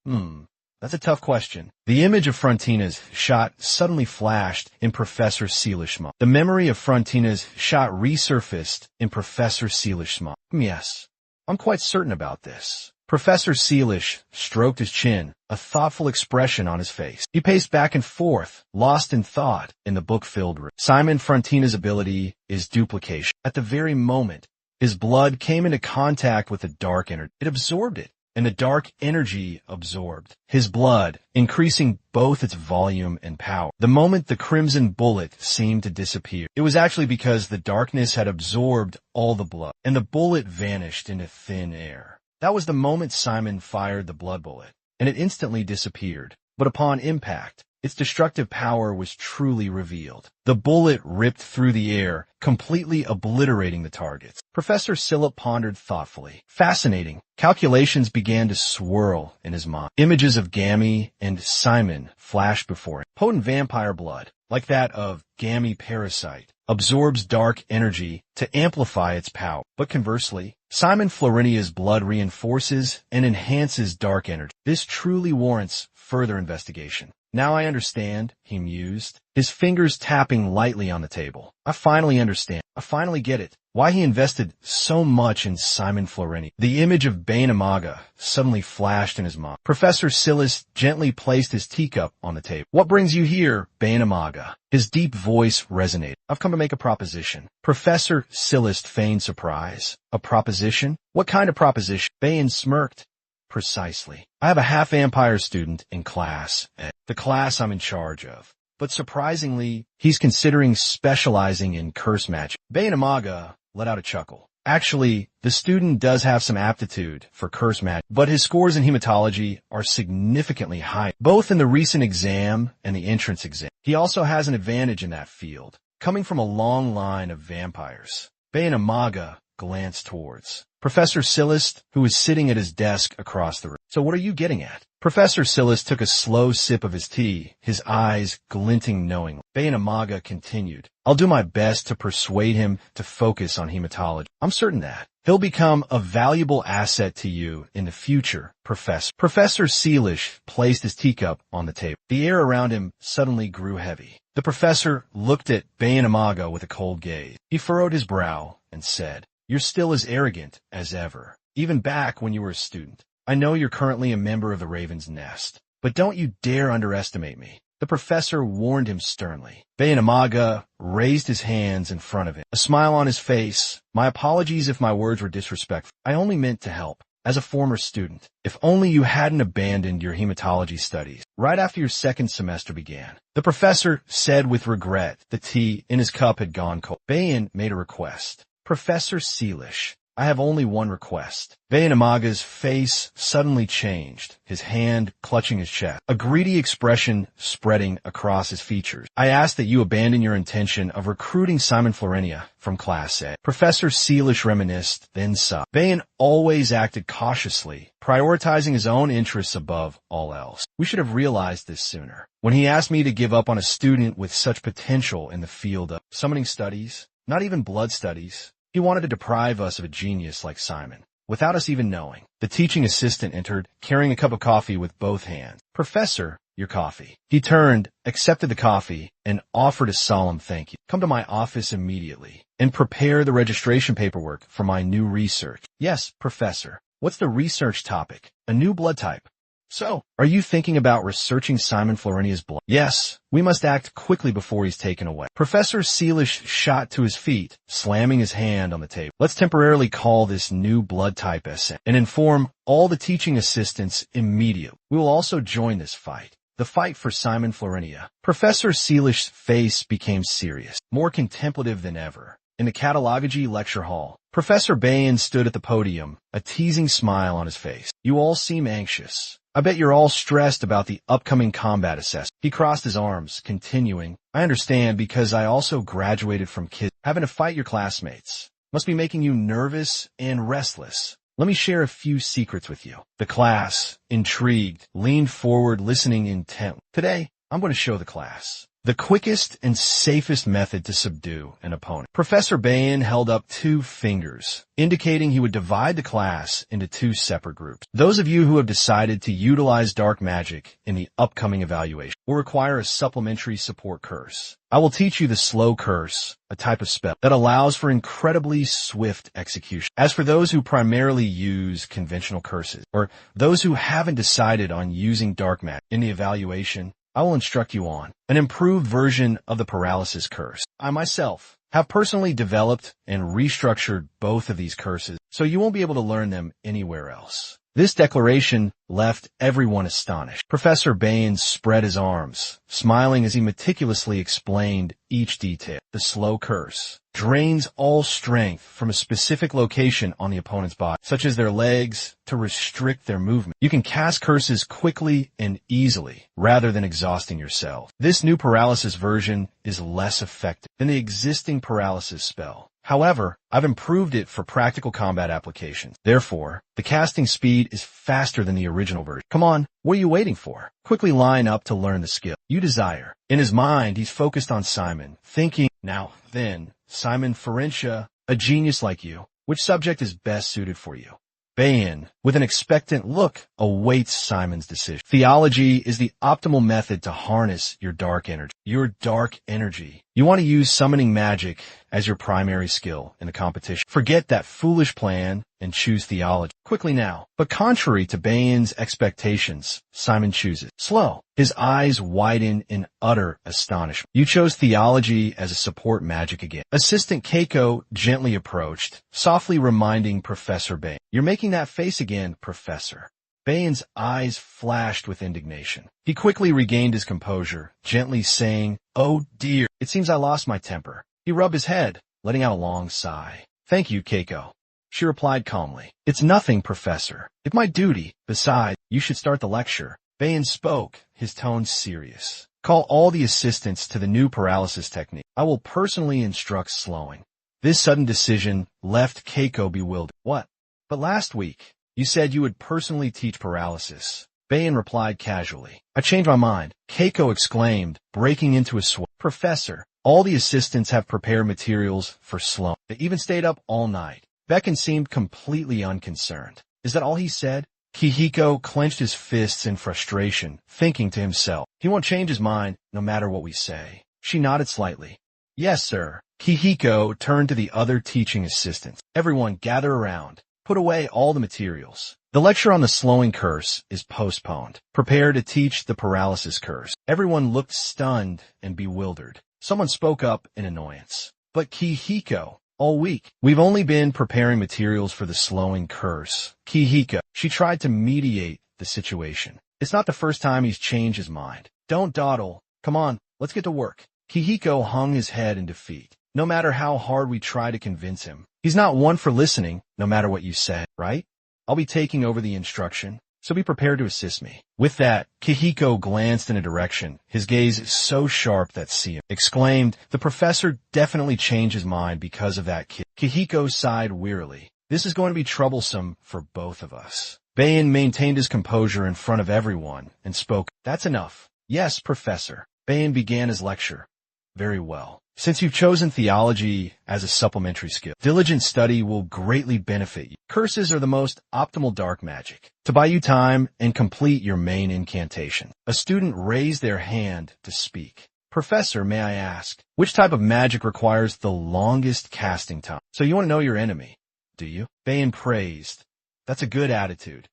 That's a tough question. The image of Frontina's shot suddenly flashed in Professor Seelish's mind. The memory of Frontina's shot resurfaced in Professor Seelish's mind. Yes, I'm quite certain about this. Professor Seelish stroked his chin, a thoughtful expression on his face. He paced back and forth, lost in thought, in the book-filled room. Simon Frontina's ability is duplication. At the very moment his blood came into contact with the dark energy, it absorbed it, and the dark energy absorbed his blood, increasing both its volume and power. The moment the crimson bullet seemed to disappear, it was actually because the darkness had absorbed all the blood, and the bullet vanished into thin air. That was the moment Simon fired the blood bullet, and it instantly disappeared. But upon impact, its destructive power was truly revealed. The bullet ripped through the air, completely obliterating the targets. Professor Sillip pondered thoughtfully. Fascinating. Calculations began to swirl in his mind. Images of Gammy and Simon flashed before him. Potent vampire blood, like that of Gammy Parasite, absorbs dark energy to amplify its power. But conversely, Simon Florinia's blood reinforces and enhances dark energy. This truly warrants further investigation. Now I understand, he mused, his fingers tapping lightly on the table. I finally understand. I finally get it. Why he invested so much in Simon Florini. The image of Bainamaga suddenly flashed in his mind. Professor Silas gently placed his teacup on the table. What brings you here, Bainamaga? His deep voice resonated. I've come to make a proposition. Professor Silas feigned surprise. A proposition? What kind of proposition? Bain smirked. Precisely. I have a half-vampire student in class, the class I'm in charge of. But surprisingly, he's considering specializing in curse magic. Bainamaga let out a chuckle. Actually, the student does have some aptitude for curse magic, but his scores in hematology are significantly high, both in the recent exam and the entrance exam. He also has an advantage in that field, coming from a long line of vampires. Bainamaga glanced towards Professor Silas, who was sitting at his desk across the room. So what are you getting at? Professor Silas took a slow sip of his tea, his eyes glinting knowingly. Bainamaga continued. I'll do my best to persuade him to focus on hematology. I'm certain that he'll become a valuable asset to you in the future, Professor. Professor Seelish placed his teacup on the table. The air around him suddenly grew heavy. The professor looked at Bainamaga with a cold gaze. He furrowed his brow and said, You're still as arrogant as ever, even back when you were a student. I know you're currently a member of the Raven's Nest, but don't you dare underestimate me. The professor warned him sternly. Bainamaga raised his hands in front of him, a smile on his face. My apologies if my words were disrespectful. I only meant to help. As a former student, if only you hadn't abandoned your hematology studies right after your second semester began. The professor said with regret the tea in his cup had gone cold. Bain made a request. Professor Seelish, I have only one request. Bainamaga's face suddenly changed, his hand clutching his chest, a greedy expression spreading across his features. I ask that you abandon your intention of recruiting Simon Florinia from Class A. Professor Seelish reminisced, then sighed. Bain always acted cautiously, prioritizing his own interests above all else. We should have realized this sooner. When he asked me to give up on a student with such potential in the field of summoning studies, not even blood studies, he wanted to deprive us of a genius like Simon, without us even knowing. The teaching assistant entered, carrying a cup of coffee with both hands. Professor, your coffee. He turned, accepted the coffee, and offered a solemn thank you. Come to my office immediately, and prepare the registration paperwork for my new research. Yes, Professor. What's the research topic? A new blood type. So, are you thinking about researching Simon Florinia's blood? Yes, we must act quickly before he's taken away. Professor Seelish shot to his feet, slamming his hand on the table. Let's temporarily call this new blood type SN and inform all the teaching assistants immediately. We will also join this fight. The fight for Simon Florinia. Professor Seelish's face became serious, more contemplative than ever. In the catalogy lecture hall, Professor Bayan stood at the podium, a teasing smile on his face. You all seem anxious. I bet you're all stressed about the upcoming combat assessment. He crossed his arms, continuing, I understand because I also graduated from kids. Having to fight your classmates must be making you nervous and restless. Let me share a few secrets with you. The class, intrigued, leaned forward, listening intently. Today, I'm going to show the class the quickest and safest method to subdue an opponent. Professor Bayan held up 2 fingers, indicating he would divide the class into 2 separate groups. Those of you who have decided to utilize dark magic in the upcoming evaluation will require a supplementary support curse. I will teach you the slow curse, a type of spell that allows for incredibly swift execution. As for those who primarily use conventional curses, or those who haven't decided on using dark magic in the evaluation, I will instruct you on an improved version of the paralysis curse. I myself have personally developed and restructured both of these curses, so you won't be able to learn them anywhere else. This declaration left everyone astonished. Professor Bayan spread his arms, smiling as he meticulously explained each detail. The slow curse drains all strength from a specific location on the opponent's body, such as their legs, to restrict their movement. You can cast curses quickly and easily, rather than exhausting yourself. This new paralysis version is less effective than the existing paralysis spell. However, I've improved it for practical combat applications. Therefore, the casting speed is faster than the original version. Come on, what are you waiting for? Quickly line up to learn the skill you desire. In his mind, he's focused on Simon, thinking, now, then, Simon Florentia, a genius like you, which subject is best suited for you? Bayan, with an expectant look, awaits Simon's decision. Theology is the optimal method to harness your dark energy. Your dark energy. You want to use summoning magic as your primary skill in the competition. Forget that foolish plan and choose theology. Quickly now. But contrary to Bayan's expectations, Simon chooses slow. His eyes widen in utter astonishment. You chose theology as a support magic again. Assistant Keiko gently approached, softly reminding Professor Bayan, you're making that face again, Professor. Bayan's eyes flashed with indignation. He quickly regained his composure, gently saying, oh dear, it seems I lost my temper. He rubbed his head, letting out a long sigh. Thank you, Keiko. She replied calmly. It's nothing, Professor. It's my duty. Besides, you should start the lecture. Bayan spoke, his tone serious. Call all the assistants to the new paralysis technique. I will personally instruct slowing. This sudden decision left Keiko bewildered. What? But last week, you said you would personally teach paralysis. Bayan replied casually. I changed my mind. Keiko exclaimed, breaking into a sweat. Professor, all the assistants have prepared materials for Sloan. They even stayed up all night. Becken seemed completely unconcerned. Is that all he said? Kihiko clenched his fists in frustration, thinking to himself, he won't change his mind no matter what we say. She nodded slightly. Yes, sir. Kihiko turned to the other teaching assistants. Everyone gather around. Put away all the materials. The lecture on the slowing curse is postponed. Prepare to teach the paralysis curse. Everyone looked stunned and bewildered. Someone spoke up in annoyance. But Kihiko, all week, we've only been preparing materials for the slowing curse. Kihiko, she tried to mediate the situation. It's not the first time he's changed his mind. Don't dawdle. Come on, let's get to work. Kihiko hung his head in defeat. No matter how hard we try to convince him, he's not one for listening, no matter what you say, right? I'll be taking over the instruction, so be prepared to assist me. With that, Kihiko glanced in a direction, his gaze so sharp that Sia exclaimed, the professor definitely changed his mind because of that kid. Kihiko sighed wearily. This is going to be troublesome for both of us. Bayan maintained his composure in front of everyone and spoke, that's enough. Yes, Professor. Bayan began his lecture. Very well. Since you've chosen theology as a supplementary skill, diligent study will greatly benefit you. Curses are the most optimal dark magic to buy you time and complete your main incantation. A student raised their hand to speak. Professor, may I ask, which type of magic requires the longest casting time? So you want to know your enemy, do you? Bayan praised. That's a good attitude.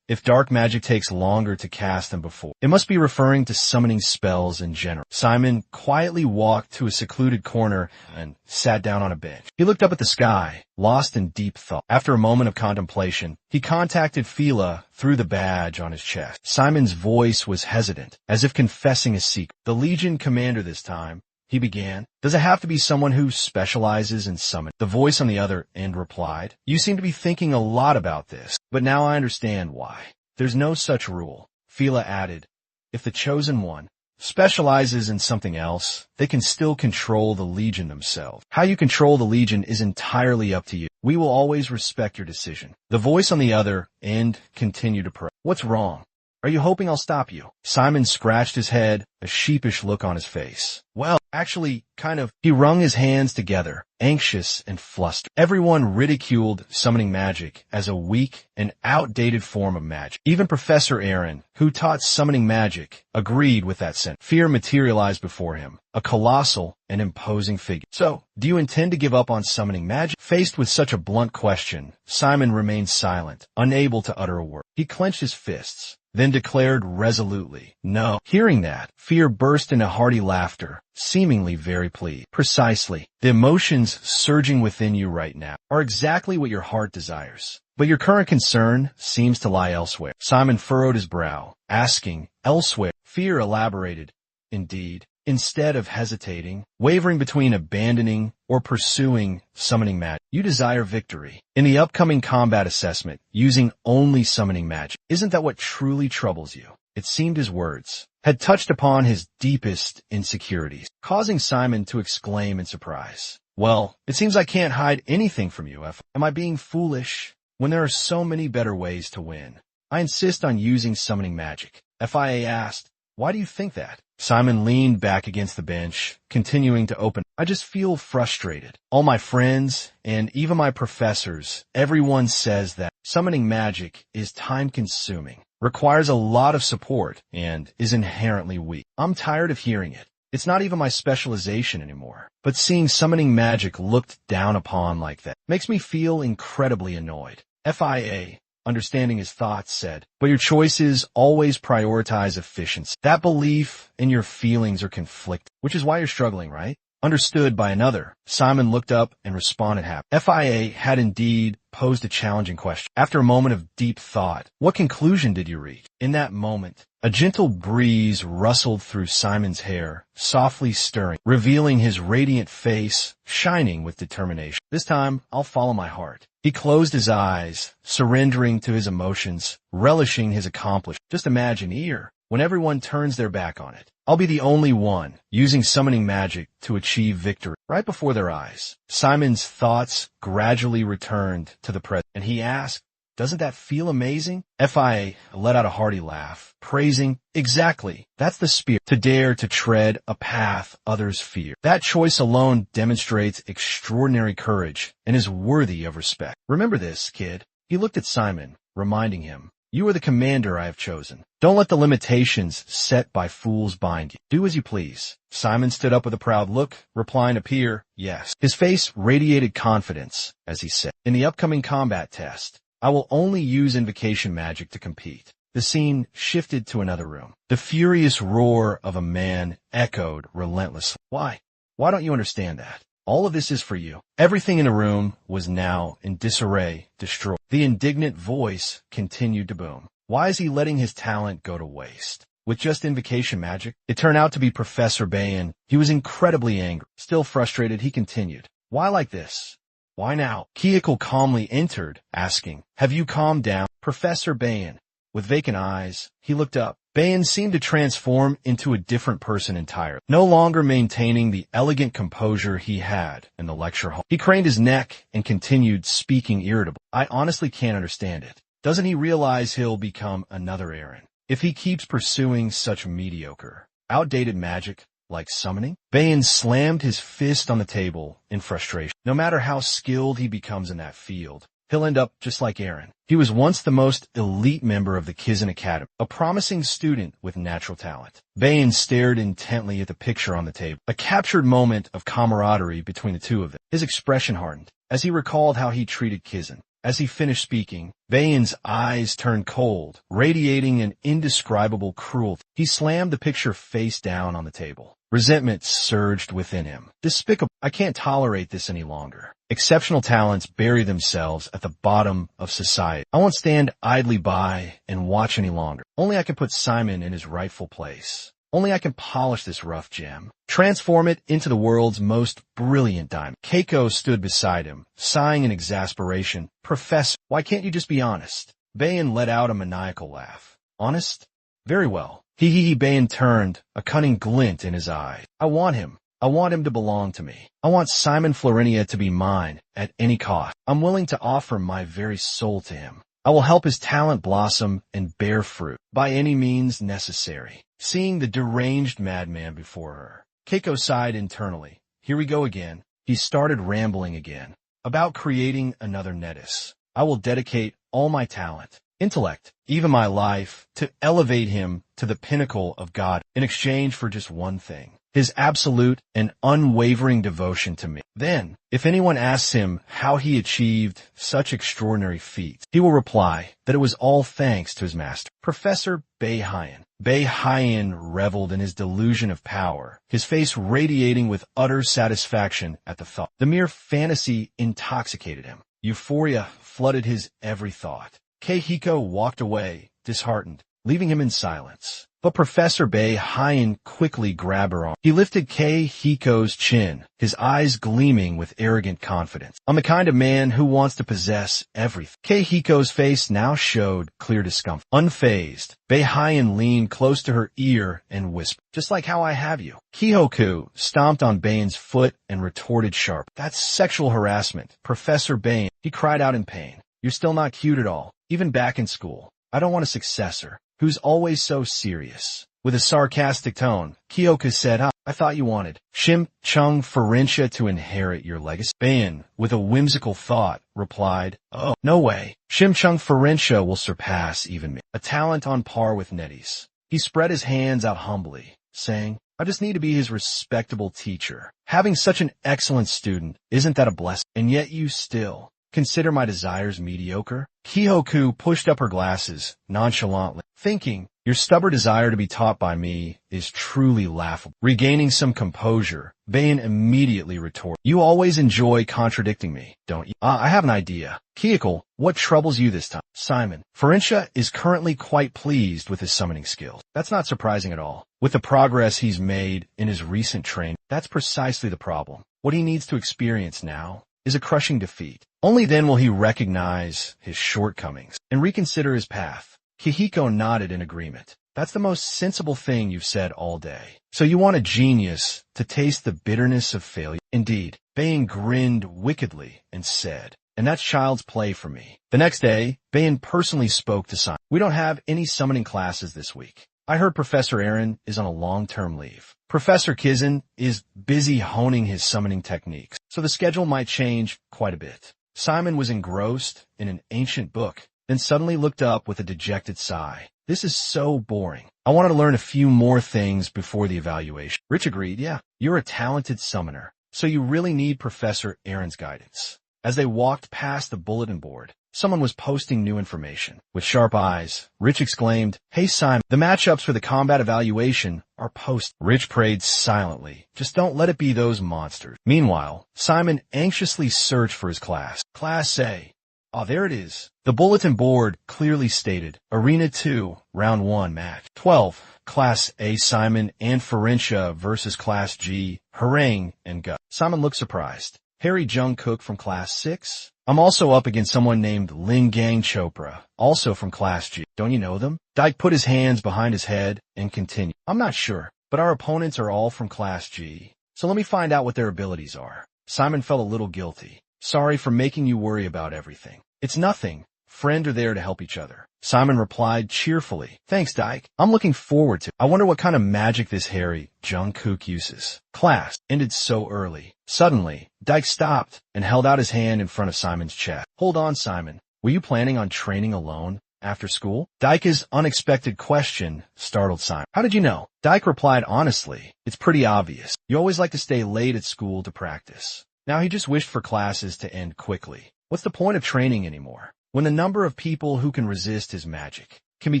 If dark magic takes longer to cast than before, it must be referring to summoning spells in general. Simon quietly walked to a secluded corner and sat down on a bench. He looked up at the sky, lost in deep thought. After a moment of contemplation, he contacted Fila through the badge on his chest. Simon's voice was hesitant, as if confessing a secret. The Legion commander this time, he began. Does it have to be someone who specializes in summoning? The voice on the other end replied, You seem to be thinking a lot about this, but now I understand why. There's no such rule. Fila added, If the chosen one specializes in something else, they can still control the Legion themselves. How you control the Legion is entirely up to you. We will always respect your decision. The voice on the other end continued to pray. What's wrong? Are you hoping I'll stop you? Simon scratched his head, a sheepish look on his face. Well, actually, kind of. He wrung his hands together, anxious and flustered. Everyone ridiculed summoning magic as a weak and outdated form of magic. Even Professor Aaron, who taught summoning magic, agreed with that sentence. Fear materialized before him, a colossal and imposing figure. So, do you intend to give up on summoning magic? Faced with such a blunt question, Simon remained silent, unable to utter a word. He clenched his fists, then declared resolutely, No. Hearing that, Fear burst into hearty laughter, seemingly very pleased. Precisely. The emotions surging within you right now are exactly what your heart desires. But your current concern seems to lie elsewhere. Simon furrowed his brow, asking, Elsewhere? Fear elaborated. Indeed. Instead of hesitating, wavering between abandoning or pursuing summoning magic, you desire victory. In the upcoming combat assessment, using only summoning magic, isn't that what truly troubles you? It seemed his words had touched upon his deepest insecurities, causing Simon to exclaim in surprise. Well, it seems I can't hide anything from you, Am I being foolish when there are so many better ways to win? I insist on using summoning magic. FIA asked, Why do you think that? Simon leaned back against the bench, continuing to open. I just feel frustrated. All my friends, and even my professors, everyone says that summoning magic is time-consuming, requires a lot of support, and is inherently weak. I'm tired of hearing it. It's not even my specialization anymore. But seeing summoning magic looked down upon like that makes me feel incredibly annoyed. FIA, understanding his thoughts, said, But your choices always prioritize efficiency. That belief and your feelings are conflicting, which is why you're struggling, right? Understood by another. Simon looked up and responded happily. FIA had indeed posed a challenging question. After a moment of deep thought, what conclusion did you reach? In that moment, a gentle breeze rustled through Simon's hair, softly stirring, revealing his radiant face, shining with determination. This time, I'll follow my heart. He closed his eyes, surrendering to his emotions, relishing his accomplishment. Just imagine here, when everyone turns their back on it, I'll be the only one using summoning magic to achieve victory right before their eyes. Simon's thoughts gradually returned to the present, and he asked, Doesn't that feel amazing? FIA let out a hearty laugh, praising, Exactly, that's the spirit, to dare to tread a path others fear. That choice alone demonstrates extraordinary courage and is worthy of respect. Remember this, kid. He looked at Simon, reminding him, You are the commander I have chosen. Don't let the limitations set by fools bind you. Do as you please. Simon stood up with a proud look, replying to Peer, Yes. His face radiated confidence as he said, In the upcoming combat test, I will only use invocation magic to compete. The scene shifted to another room. The furious roar of a man echoed relentlessly. Why? Why don't you understand that? All of this is for you. Everything in the room was now in disarray, destroyed. The indignant voice continued to boom. Why is he letting his talent go to waste? With just invocation magic? It turned out to be Professor Bayan. He was incredibly angry. Still frustrated, he continued. Why like this? Why now? Kyoko calmly entered, asking, Have you calmed down? Professor Bayan. With vacant eyes, he looked up. Bayan seemed to transform into a different person entirely, no longer maintaining the elegant composure he had in the lecture hall. He craned his neck and continued speaking irritably. I honestly can't understand it. Doesn't he realize he'll become another Aaron if he keeps pursuing such mediocre, outdated magic like summoning? Bayan slammed his fist on the table in frustration. No matter how skilled he becomes in that field, he'll end up just like Aaron. He was once the most elite member of the Kizan Academy, a promising student with natural talent. Bayan stared intently at the picture on the table, a captured moment of camaraderie between the two of them. His expression hardened as he recalled how he treated Kizan. As he finished speaking, Bayan's eyes turned cold, radiating an indescribable cruelty. He slammed the picture face down on the table. Resentment surged within him. Despicable. I can't tolerate this any longer. Exceptional talents bury themselves at the bottom of society. I won't stand idly by and watch any longer. Only I can put Simon in his rightful place. Only I can polish this rough gem, transform it into the world's most brilliant diamond. Keiko stood beside him, sighing in exasperation. Professor, why can't you just be honest? Bayan let out a maniacal laugh. Honest? Very well. Bayan turned, a cunning glint in his eye. I want him. I want him to belong to me. I want Simon Florinia to be mine at any cost. I'm willing to offer my very soul to him. I will help his talent blossom and bear fruit by any means necessary. Seeing the deranged madman before her, Keiko sighed internally. Here we go again. He started rambling again about creating another Nettis. I will dedicate all my talent, intellect, even my life, to elevate him to the pinnacle of God in exchange for just one thing. His absolute and unwavering devotion to me. Then, if anyone asks him how he achieved such extraordinary feats, he will reply that it was all thanks to his master, Professor Bayan. Bayan reveled in his delusion of power, his face radiating with utter satisfaction at the thought. The mere fantasy intoxicated him. Euphoria flooded his every thought. Keiko walked away, disheartened, leaving him in silence. But Professor Bayan quickly grabbed her arm. He lifted Keiko's chin, his eyes gleaming with arrogant confidence. I'm the kind of man who wants to possess everything. Keiko's face now showed clear discomfort. Unfazed, Bayan leaned close to her ear and whispered, just like how I have you. Keiko stomped on Bayan's foot and retorted sharp. That's sexual harassment, Professor Bayan. He cried out in pain. You're still not cute at all, even back in school. I don't want a successor who's always so serious. With a sarcastic tone, Keiko said, I thought you wanted Shim Chung Farintia to inherit your legacy. Bayan, with a whimsical thought, replied, oh, no way. Shim Chung Farintia will surpass even me. A talent on par with Nettis. He spread his hands out humbly, saying, I just need to be his respectable teacher. Having such an excellent student, isn't that a blessing? And yet you still consider my desires mediocre? Keiko pushed up her glasses nonchalantly, thinking, your stubborn desire to be taught by me is truly laughable. Regaining some composure, Bayan immediately retorted, you always enjoy contradicting me, don't you? I have an idea. Keiko, what troubles you this time? Simon, Farintia is currently quite pleased with his summoning skills. That's not surprising at all. With the progress he's made in his recent training, that's precisely the problem. What he needs to experience now is a crushing defeat. Only then will he recognize his shortcomings and reconsider his path. Keiko nodded in agreement. That's the most sensible thing you've said all day. So you want a genius to taste the bitterness of failure? Indeed. Bayan grinned wickedly and said, and that's child's play for me. The next day, Bayan personally spoke to Simon. We don't have any summoning classes this week. I heard Professor Aaron is on a long-term leave. Professor Kizan is busy honing his summoning techniques, so the schedule might change quite a bit. Simon was engrossed in an ancient book, then suddenly looked up with a dejected sigh. This is so boring. I wanted to learn a few more things before the evaluation. Rich agreed, yeah, you're a talented summoner, so you really need Professor Aaron's guidance. As they walked past the bulletin board, someone was posting new information. With sharp eyes, Rich exclaimed, hey Simon, the matchups for the combat evaluation are posted. Rich prayed silently. Just don't let it be those monsters. Meanwhile, Simon anxiously searched for his class. Class A. Ah, there it is. The bulletin board clearly stated, Arena 2, Round 1 match. 12, Class A Simon and Farintia versus Class G, Harang and Gut. Simon looked surprised. Harry Jungkook from Class 6? I'm also up against someone named Lingang Chopra, also from Class G. Don't you know them? Dyke put his hands behind his head and continued. I'm not sure, but our opponents are all from Class G, so let me find out what their abilities are. Simon felt a little guilty. Sorry for making you worry about everything. It's nothing. Friends are there to help each other. Simon replied cheerfully. Thanks, Dyke. I'm looking forward to it. I wonder what kind of magic this Harry Jungkook uses. Class ended so early. Suddenly, Dyke stopped and held out his hand in front of Simon's chest. Hold on, Simon. Were you planning on training alone after school? Dyke's unexpected question startled Simon. How did you know? Dyke replied honestly. It's pretty obvious. You always like to stay late at school to practice. Now he just wished for classes to end quickly. What's the point of training anymore, when the number of people who can resist his magic can be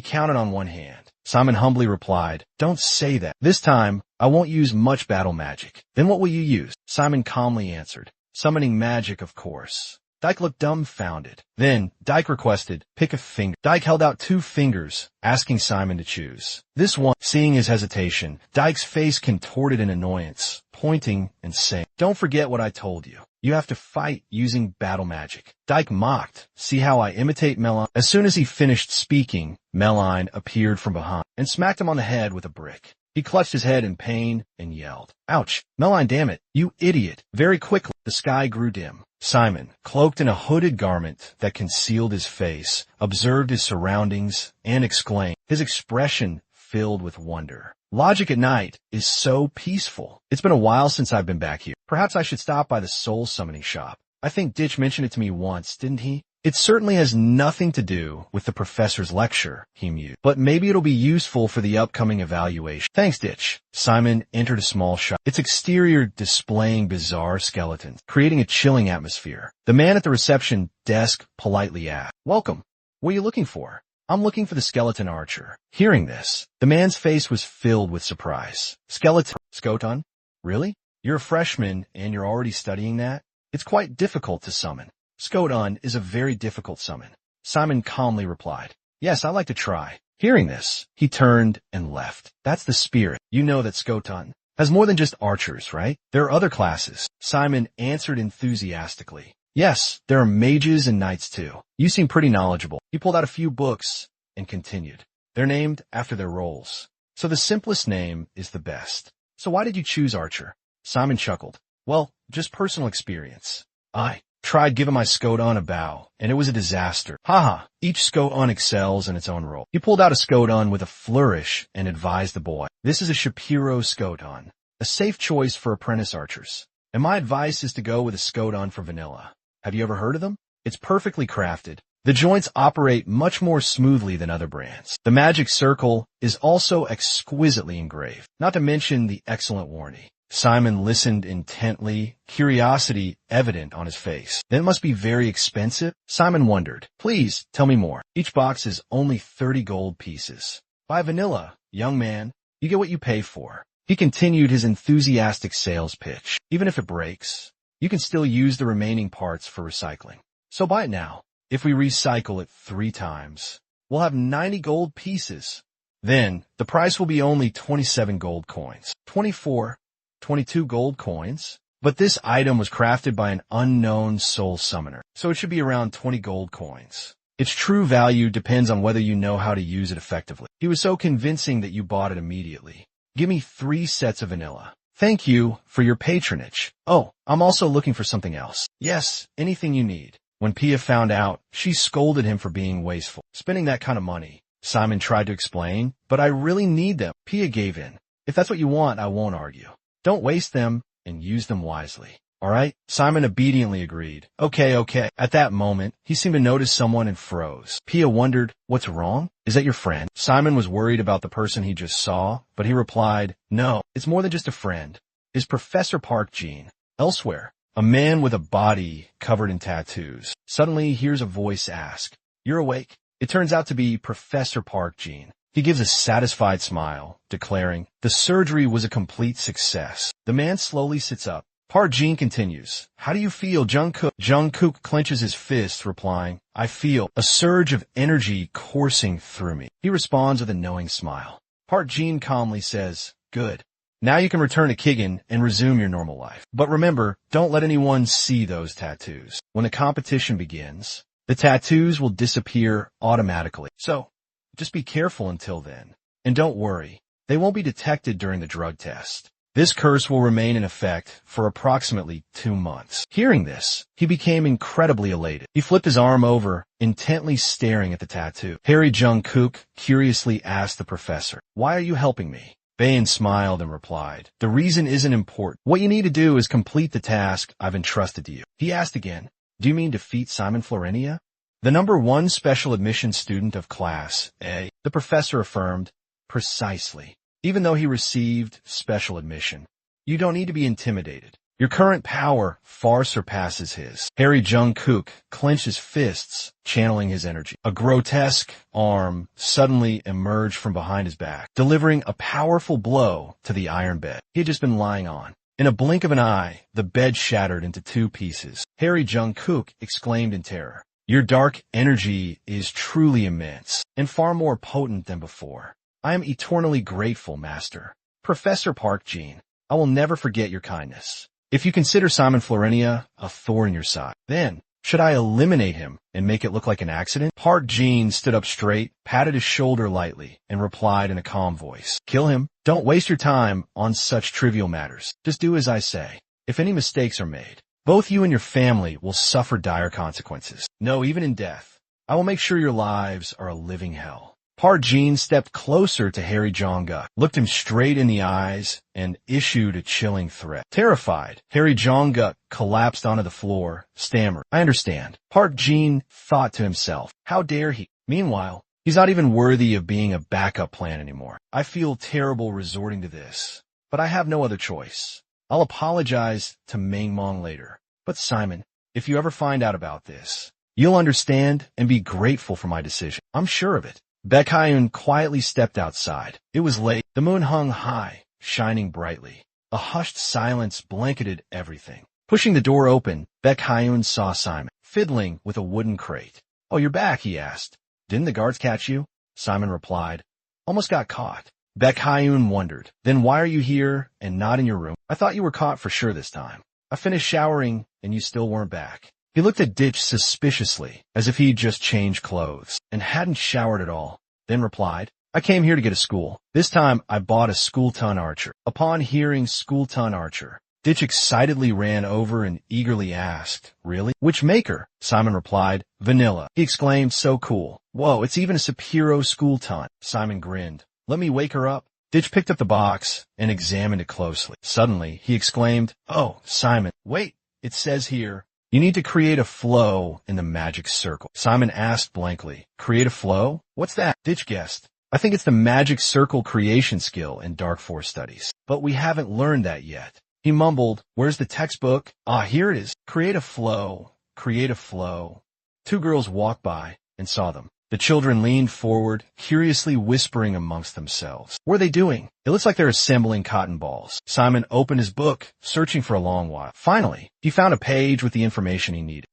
counted on one hand? Simon humbly replied, don't say that. This time, I won't use much battle magic. Then what will you use? Simon calmly answered, summoning magic, of course. Dyke looked dumbfounded. Then, Dyke requested, pick a finger. Dyke held out 2 fingers, asking Simon to choose. This one, seeing his hesitation, Dyke's face contorted in annoyance, pointing and saying, don't forget what I told you. You have to fight using battle magic. Dyke mocked, see how I imitate Meline? As soon as he finished speaking, Meline appeared from behind and smacked him on the head with a brick. He clutched his head in pain and yelled, ouch, Meline, damn it, you idiot. Very quickly, the sky grew dim. Simon, cloaked in a hooded garment that concealed his face, observed his surroundings and exclaimed, his expression filled with wonder. Logic at night is so peaceful. It's been a while since I've been back here. Perhaps I should stop by the soul summoning shop. I think Ditch mentioned it to me once, didn't he? It certainly has nothing to do with the professor's lecture, he mused, but maybe it'll be useful for the upcoming evaluation. Thanks, Ditch. Simon entered a small shop, its exterior displaying bizarre skeletons, creating a chilling atmosphere. The man at the reception desk politely asked, welcome. What are you looking for? I'm looking for the skeleton archer. Hearing this, the man's face was filled with surprise. Skoton? Really? You're a freshman and you're already studying that? It's quite difficult to summon. Skoton is a very difficult summon. Simon calmly replied, yes, I like to try. Hearing this, he turned and left. That's the spirit. You know that Skoton has more than just archers, right? There are other classes. Simon answered enthusiastically. Yes, there are mages and knights too. You seem pretty knowledgeable. He pulled out a few books and continued. They're named after their roles. So the simplest name is the best. So why did you choose archer? Simon chuckled. Well, just personal experience. I tried giving my Skoton a bow, and it was a disaster. Haha, each Skoton excels in its own role. He pulled out a Skoton with a flourish and advised the boy. This is a Shapiro Skoton, a safe choice for apprentice archers. And my advice is to go with a Skoton for vanilla. Have you ever heard of them? It's perfectly crafted. The joints operate much more smoothly than other brands. The magic circle is also exquisitely engraved, not to mention the excellent warranty. Simon listened intently, curiosity evident on his face. Then it must be very expensive? Simon wondered. Please, tell me more. Each box is only 30 gold pieces. Buy vanilla, young man. You get what you pay for. He continued his enthusiastic sales pitch. Even if it breaks, you can still use the remaining parts for recycling. So buy it now. If we recycle it 3 times, we'll have 90 gold pieces. Then, the price will be only 27 gold coins. 22 gold coins. But this item was crafted by an unknown soul summoner, so it should be around 20 gold coins. Its true value depends on whether you know how to use it effectively. He was so convincing that you bought it immediately. Give me 3 sets of vanilla. Thank you for your patronage. Oh, I'm also looking for something else. Yes, anything you need. When Pia found out, she scolded him for being wasteful. Spending that kind of money. Simon tried to explain, but I really need them. Pia gave in. If that's what you want, I won't argue. Don't waste them and use them wisely. All right? Simon obediently agreed. Okay. At that moment, he seemed to notice someone and froze. Pia wondered, what's wrong? Is that your friend? Simon was worried about the person he just saw, but he replied, no, it's more than just a friend. It's Professor Park Jean. Elsewhere, a man with a body covered in tattoos suddenly hears a voice ask, you're awake? It turns out to be Professor Park Jean. He gives a satisfied smile, declaring, the surgery was a complete success. The man slowly sits up. Park Jean continues, how do you feel, Jungkook? Jungkook clenches his fist, replying, I feel a surge of energy coursing through me. He responds with a knowing smile. Park Jean calmly says, good. Now you can return to Kigen and resume your normal life. But remember, don't let anyone see those tattoos. When the competition begins, the tattoos will disappear automatically. So, just be careful until then. And don't worry, they won't be detected during the drug test. This curse will remain in effect for approximately 2 months. Hearing this, he became incredibly elated. He flipped his arm over, intently staring at the tattoo. Harry Jungkook curiously asked the professor, why are you helping me? Bain smiled and replied, the reason isn't important. What you need to do is complete the task I've entrusted to you. He asked again, do you mean defeat Simon Florenia? The number 1 special admission student of Class A, the professor affirmed, precisely. Even though he received special admission, you don't need to be intimidated. Your current power far surpasses his. Harry Jungkook clenches fists, channeling his energy. A grotesque arm suddenly emerged from behind his back, delivering a powerful blow to the iron bed he had just been lying on. In a blink of an eye, the bed shattered into 2 pieces. Harry Jungkook exclaimed in terror. Your dark energy is truly immense, and far more potent than before. I am eternally grateful, Master. Professor Park Jin, I will never forget your kindness. If you consider Simon Florenia a thorn in your side, then should I eliminate him and make it look like an accident? Park Jin stood up straight, patted his shoulder lightly, and replied in a calm voice. Kill him. Don't waste your time on such trivial matters. Just do as I say. If any mistakes are made, both you and your family will suffer dire consequences. No, even in death, I will make sure your lives are a living hell. Park Jin stepped closer to Harry Jonguk, looked him straight in the eyes, and issued a chilling threat. Terrified, Harry Jonguk collapsed onto the floor, stammered. I understand. Park Jin thought to himself, how dare he? Meanwhile, he's not even worthy of being a backup plan anymore. I feel terrible resorting to this, but I have no other choice. I'll apologize to Mangmong later. But Simon, if you ever find out about this, you'll understand and be grateful for my decision. I'm sure of it. Baekhyun quietly stepped outside. It was late. The moon hung high, shining brightly. A hushed silence blanketed everything. Pushing the door open, Baekhyun saw Simon, fiddling with a wooden crate. Oh, you're back, he asked. Didn't the guards catch you? Simon replied. Almost got caught. Baekhyun wondered. Then why are you here and not in your room? I thought you were caught for sure this time. I finished showering and you still weren't back. He looked at Ditch suspiciously, as if he'd just changed clothes, and hadn't showered at all, then replied, I came here to get a school. This time I bought a Skulltun archer. Upon hearing Skulltun archer, Ditch excitedly ran over and eagerly asked, Really? Which maker? Simon replied, Vanilla. He exclaimed, so cool. Whoa, it's even a Sapiro Skulltun. Simon grinned. Let me wake her up. Ditch picked up the box and examined it closely. Suddenly, he exclaimed, Oh, Simon, wait, it says here, you need to create a flow in the magic circle. Simon asked blankly, create a flow? What's that? Ditch guessed. I think it's the magic circle creation skill in Dark Force studies. But we haven't learned that yet. He mumbled, where's the textbook? Ah, here it is. Create a flow. Create a flow. 2 girls walked by and saw them. The children leaned forward, curiously whispering amongst themselves. What are they doing? It looks like they're assembling cotton balls. Simon opened his book, searching for a long while. Finally, he found a page with the information he needed.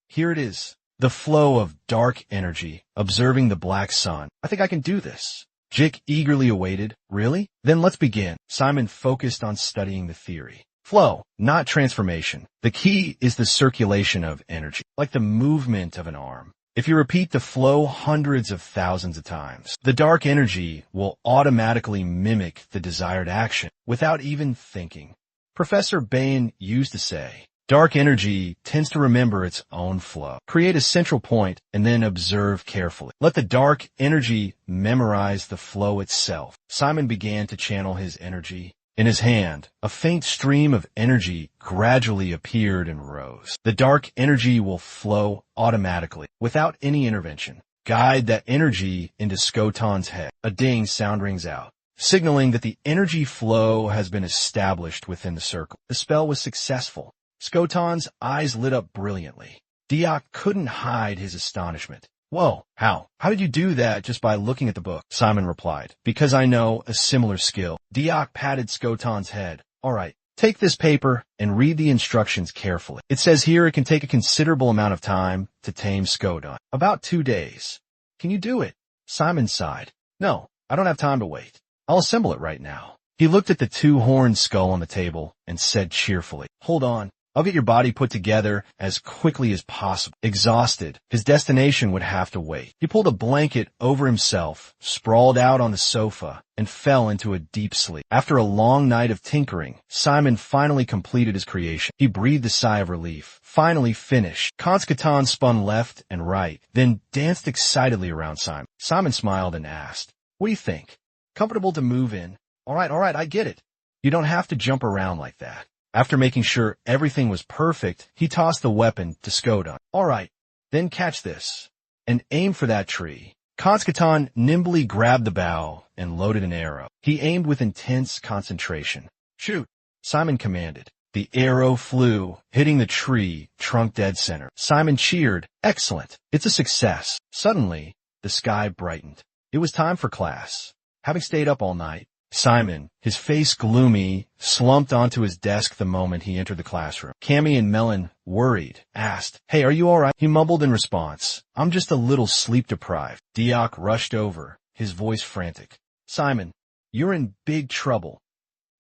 Here it is. The flow of dark energy, observing the black sun. I think I can do this. Jik eagerly awaited. Really? Then let's begin. Simon focused on studying the theory. Flow, not transformation. The key is the circulation of energy, like the movement of an arm. If you repeat the flow hundreds of thousands of times, the dark energy will automatically mimic the desired action without even thinking. Professor Bain used to say, dark energy tends to remember its own flow. Create a central point and then observe carefully. Let the dark energy memorize the flow itself. Simon began to channel his energy. In his hand, a faint stream of energy gradually appeared and rose. The dark energy will flow automatically, without any intervention. Guide that energy into Skotan's head. A ding sound rings out, signaling that the energy flow has been established within the circle. The spell was successful. Skotan's eyes lit up brilliantly. Diak couldn't hide his astonishment. Whoa, how? How did you do that just by looking at the book? Simon replied, because I know a similar skill. Diak patted Skotan's head. All right, take this paper and read the instructions carefully. It says here it can take a considerable amount of time to tame Skotan. About 2 days. Can you do it? Simon sighed. No, I don't have time to wait. I'll assemble it right now. He looked at the 2-horned skull on the table and said cheerfully, hold on. I'll get your body put together as quickly as possible. Exhausted, his destination would have to wait. He pulled a blanket over himself, sprawled out on the sofa, and fell into a deep sleep. After a long night of tinkering, Simon finally completed his creation. He breathed a sigh of relief. Finally finished. Konskatan spun left and right, then danced excitedly around Simon. Simon smiled and asked, what do you think? Comfortable to move in? All right, I get it. You don't have to jump around like that. After making sure everything was perfect, he tossed the weapon to Skodan. All right, then catch this, and aim for that tree. Konskatan nimbly grabbed the bow and loaded an arrow. He aimed with intense concentration. Shoot, Simon commanded. The arrow flew, hitting the tree, trunk dead center. Simon cheered. Excellent. It's a success. Suddenly, the sky brightened. It was time for class. Having stayed up all night, Simon, his face gloomy, slumped onto his desk the moment he entered the classroom. Cammy and Melon, worried, asked, "Hey, are you all right?" He mumbled in response, "I'm just a little sleep-deprived." Diak rushed over, his voice frantic. "Simon, you're in big trouble.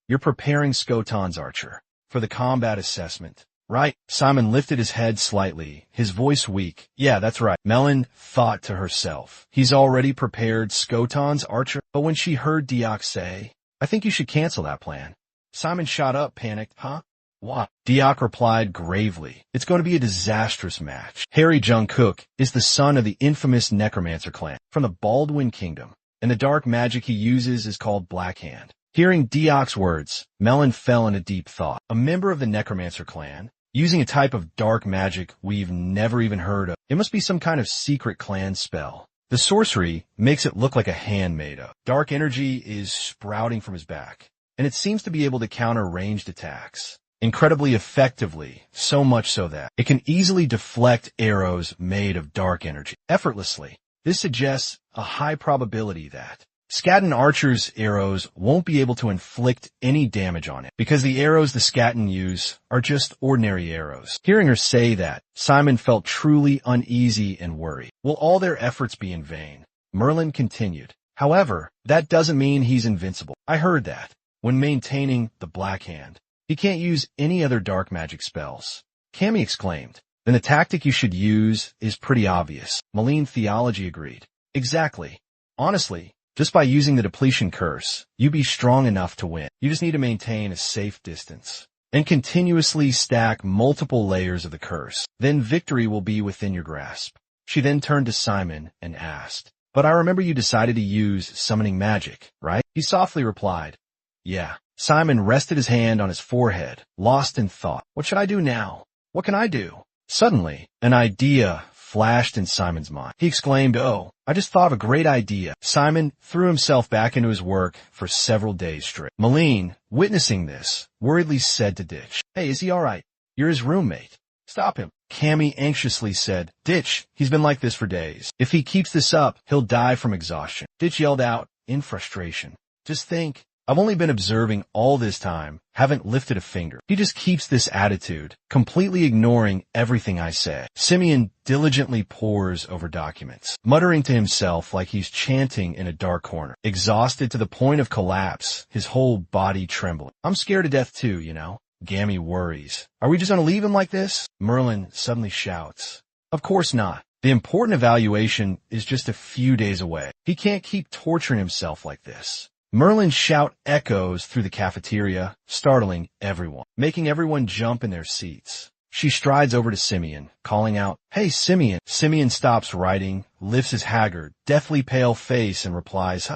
You're preparing Skotan's archer for the combat assessment, right?" Simon lifted his head slightly, his voice weak. "Yeah, that's right." Melon thought to herself, he's already prepared Skotan's archer. But when she heard Diak say, "I think you should cancel that plan," Simon shot up, panicked. "Huh? What?" Diak replied gravely, "It's going to be a disastrous match. Harry Jungkook is the son of the infamous Necromancer clan from the Baldwin Kingdom, and the dark magic he uses is called Black Hand." Hearing Diak's words, Melon fell into deep thought. A member of the Necromancer clan, using a type of dark magic we've never even heard of. It must be some kind of secret clan spell. The sorcery makes it look like a hand made up. Dark energy is sprouting from his back, and it seems to be able to counter ranged attacks incredibly effectively, so much so that it can easily deflect arrows made of dark energy effortlessly. This suggests a high probability that Skaten Archer's arrows won't be able to inflict any damage on it, because the arrows the Skaten use are just ordinary arrows. Hearing her say that, Simon felt truly uneasy and worried. Will all their efforts be in vain? Merlin continued. However, that doesn't mean he's invincible. I heard that, when maintaining the Black Hand, he can't use any other dark magic spells. Cammy exclaimed. Then the tactic you should use is pretty obvious. Maline Theology agreed. Exactly. Honestly, just by using the depletion curse, you'd be strong enough to win. You just need to maintain a safe distance and continuously stack multiple layers of the curse. Then victory will be within your grasp. She then turned to Simon and asked, "But I remember you decided to use summoning magic, right?" He softly replied, "Yeah." Simon rested his hand on his forehead, lost in thought. What should I do now? What can I do? Suddenly, an idea flashed in Simon's mind. He exclaimed, "Oh, I just thought of a great idea." Simon threw himself back into his work for several days straight. Maline, witnessing this, worriedly said to Ditch, "Hey, is he all right? You're his roommate. Stop him." Cammy anxiously said, "Ditch, he's been like this for days. If he keeps this up, he'll die from exhaustion." Ditch yelled out in frustration, "Just think, I've only been observing all this time, haven't lifted a finger. He just keeps this attitude, completely ignoring everything I say." Simeon diligently pores over documents, muttering to himself like he's chanting in a dark corner, exhausted to the point of collapse, his whole body trembling. "I'm scared to death too, you know." Gammy worries. "Are we just going to leave him like this?" Merlin suddenly shouts, "Of course not. The important evaluation is just a few days away. He can't keep torturing himself like this." Merlin's shout echoes through the cafeteria, startling everyone, making everyone jump in their seats. She strides over to Simeon, calling out, "Hey, Simeon." Simeon stops writing, lifts his haggard, deathly pale face and replies,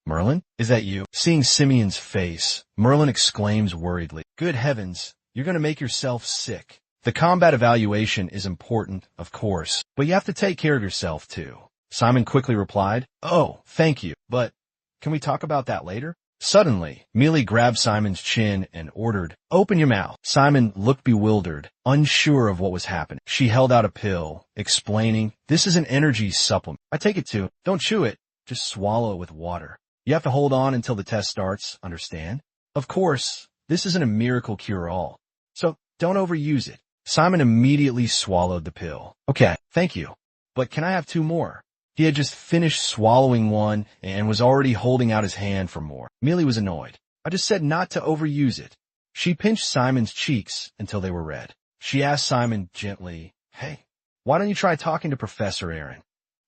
Merlin, is that you?" Seeing Simeon's face, Merlin exclaims worriedly, "Good heavens, you're going to make yourself sick." The combat evaluation is important, of course, but you have to take care of yourself too. Simon quickly replied, "Oh, thank you, but can we talk about that later?" Suddenly, Mealy grabbed Simon's chin and ordered, "Open your mouth." Simon looked bewildered, unsure of what was happening. She held out a pill, explaining, "This is an energy supplement. I take it too. Don't chew it. Just swallow it with water. You have to hold on until the test starts, understand? Of course, this isn't a miracle cure-all, so don't overuse it." Simon immediately swallowed the pill. "Okay, thank you. But can I have 2 more? He had just finished swallowing one and was already holding out his hand for more. Mealy was annoyed. "I just said not to overuse it." She pinched Simon's cheeks until they were red. She asked Simon gently, "Hey, why don't you try talking to Professor Aaron?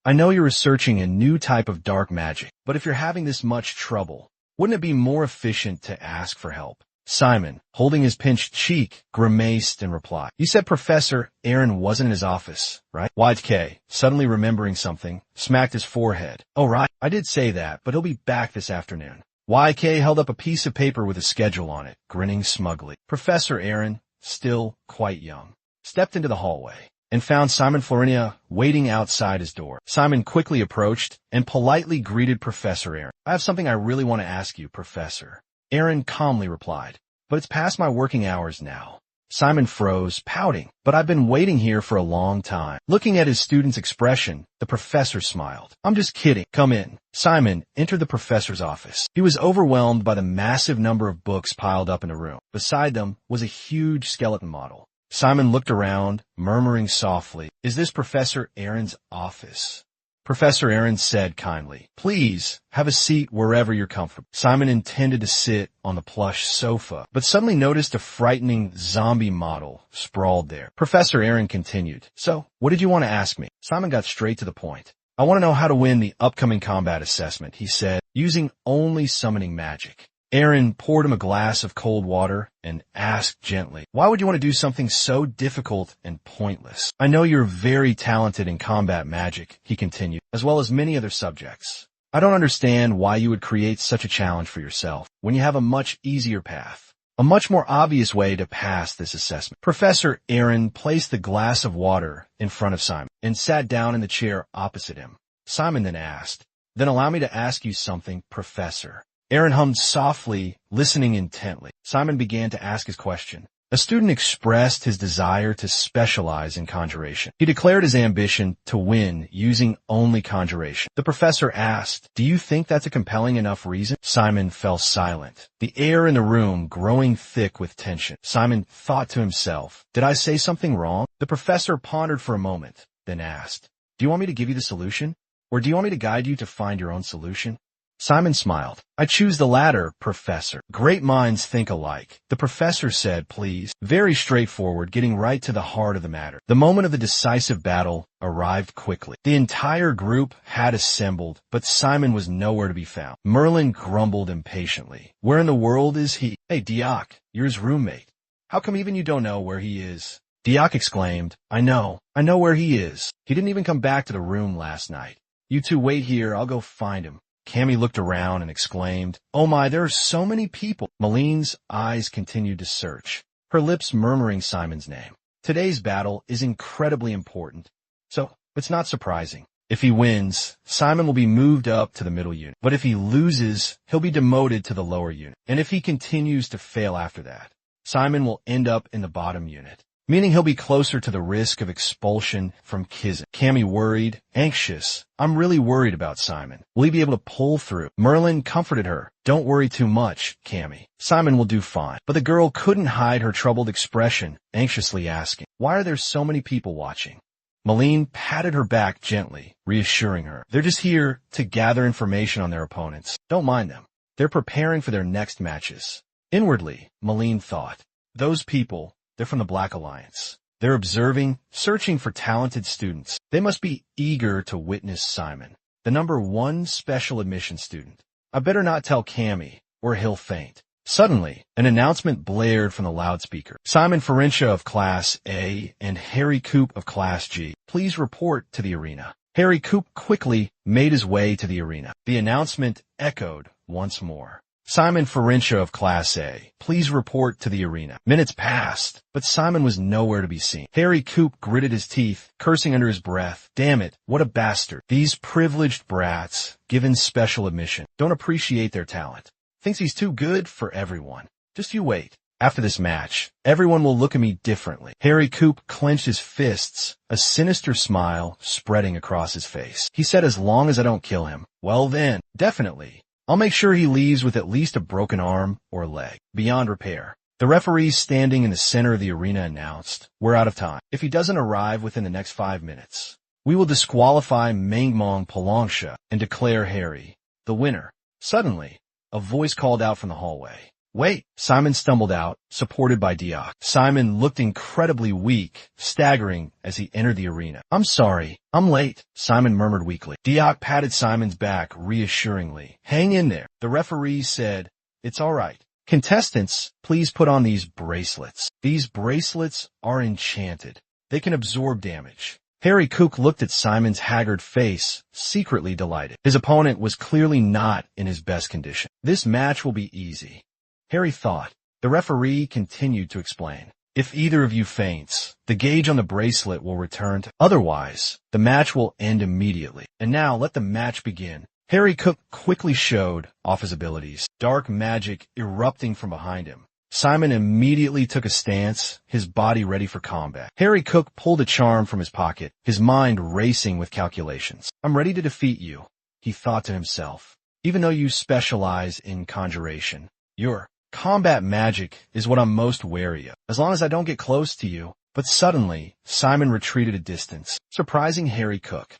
I know you're researching a new type of dark magic, but if you're having this much trouble, wouldn't it be more efficient to ask for help?" Simon, holding his pinched cheek, grimaced and replied, "You said Professor Aaron wasn't in his office, right?" YK, suddenly remembering something, smacked his forehead. "Oh right, I did say that, but he'll be back this afternoon." YK held up a piece of paper with a schedule on it, grinning smugly. Professor Aaron, still quite young, stepped into the hallway and found Simon Florinia waiting outside his door. Simon quickly approached and politely greeted Professor Aaron. "I have something I really want to ask you, Professor." Aaron calmly replied, "But it's past my working hours now." Simon froze, pouting. But I've been waiting here for a long time. Looking at his student's expression, the professor smiled. I'm just kidding. Come in. Simon entered the professor's office. He was overwhelmed by the massive number of books piled up in the room. Beside them was a huge skeleton model. Simon looked around, murmuring softly, "Is this Professor Aaron's office?" Professor Aaron said kindly, "Please, have a seat wherever you're comfortable." Simon intended to sit on the plush sofa, but suddenly noticed a frightening zombie model sprawled there. Professor Aaron continued, "So, what did you want to ask me?" Simon got straight to the point. "I want to know how to win the upcoming combat assessment," he said, using only summoning magic. Aaron poured him a glass of cold water and asked gently, "Why would you want to do something so difficult and pointless?" "I know you're very talented in combat magic," he continued, "as well as many other subjects. I don't understand why you would create such a challenge for yourself when you have a much easier path, a much more obvious way to pass this assessment." Professor Aaron placed the glass of water in front of Simon and sat down in the chair opposite him. Simon then asked, "Then allow me to ask you something, Professor." Aaron hummed softly, listening intently. Simon began to ask his question. A student expressed his desire to specialize in conjuration. He declared his ambition to win using only conjuration. The professor asked, "Do you think that's a compelling enough reason?" Simon fell silent, the air in the room growing thick with tension. Simon thought to himself, "Did I say something wrong?" The professor pondered for a moment, then asked, "Do you want me to give you the solution? Or do you want me to guide you to find your own solution?" Simon smiled. "I choose the latter, Professor. Great minds think alike." The professor said, "Please." Very straightforward, getting right to the heart of the matter. The moment of the decisive battle arrived quickly. The entire group had assembled, but Simon was nowhere to be found. Merlin grumbled impatiently. "Where in the world is he?" "Hey, Dioc, you're his roommate. How come even you don't know where he is?" Dioc exclaimed, I know where he is. He didn't even come back to the room last night. You two wait here, I'll go find him." Cammy looked around and exclaimed, "Oh my, there are so many people." Maline's eyes continued to search, her lips murmuring Simon's name. Today's battle is incredibly important, so it's not surprising. If he wins, Simon will be moved up to the middle unit. But if he loses, he'll be demoted to the lower unit. And if he continues to fail after that, Simon will end up in the bottom unit, meaning he'll be closer to the risk of expulsion from Kizan. Cammy worried, anxious. "I'm really worried about Simon. Will he be able to pull through?" Merlin comforted her. "Don't worry too much, Cammy. Simon will do fine." But the girl couldn't hide her troubled expression, anxiously asking, "Why are there so many people watching?" Maline patted her back gently, reassuring her. "They're just here to gather information on their opponents. Don't mind them. They're preparing for their next matches." Inwardly, Maline thought, "Those people, they're from the Black Alliance. They're observing, searching for talented students. They must be eager to witness Simon, the #1 special admission student. I better not tell Cammy, or he'll faint." Suddenly, an announcement blared from the loudspeaker. "Simon Ferencia of Class A and Harry Coop of Class G. Please report to the arena." Harry Coop quickly made his way to the arena. The announcement echoed once more. "Simon Ferencia of Class A, please report to the arena." Minutes passed, but Simon was nowhere to be seen. Harry Coop gritted his teeth, cursing under his breath. Damn it, what a bastard. These privileged brats, given special admission, don't appreciate their talent. Thinks he's too good for everyone. Just you wait. After this match, everyone will look at me differently. Harry Coop clenched his fists, a sinister smile spreading across his face. He said, "As long as I don't kill him, well then, definitely. I'll make sure he leaves with at least a broken arm or leg, beyond repair." The referee standing in the center of the arena announced, "We're out of time. If he doesn't arrive within the next 5 minutes, we will disqualify Mangmong Palongsha and declare Harry the winner." Suddenly, a voice called out from the hallway. "Wait!" Simon stumbled out, supported by Dioc. Simon looked incredibly weak, staggering as he entered the arena. "I'm sorry, I'm late," Simon murmured weakly. Dioc patted Simon's back reassuringly. "Hang in there." The referee said, "It's all right. Contestants, please put on these bracelets. These bracelets are enchanted. They can absorb damage." Harry Cook looked at Simon's haggard face, secretly delighted. His opponent was clearly not in his best condition. "This match will be easy," Harry thought. The referee continued to explain. "If either of you faints, the gauge on the bracelet will return to. Otherwise, the match will end immediately. And now let the match begin." Harry Cook quickly showed off his abilities, dark magic erupting from behind him. Simon immediately took a stance, his body ready for combat. Harry Cook pulled a charm from his pocket, his mind racing with calculations. I'm ready to defeat you, he thought to himself. Even though you specialize in conjuration, your combat magic is what I'm most wary of, as long as I don't get close to you. But suddenly, Simon retreated a distance, surprising Harry Cook.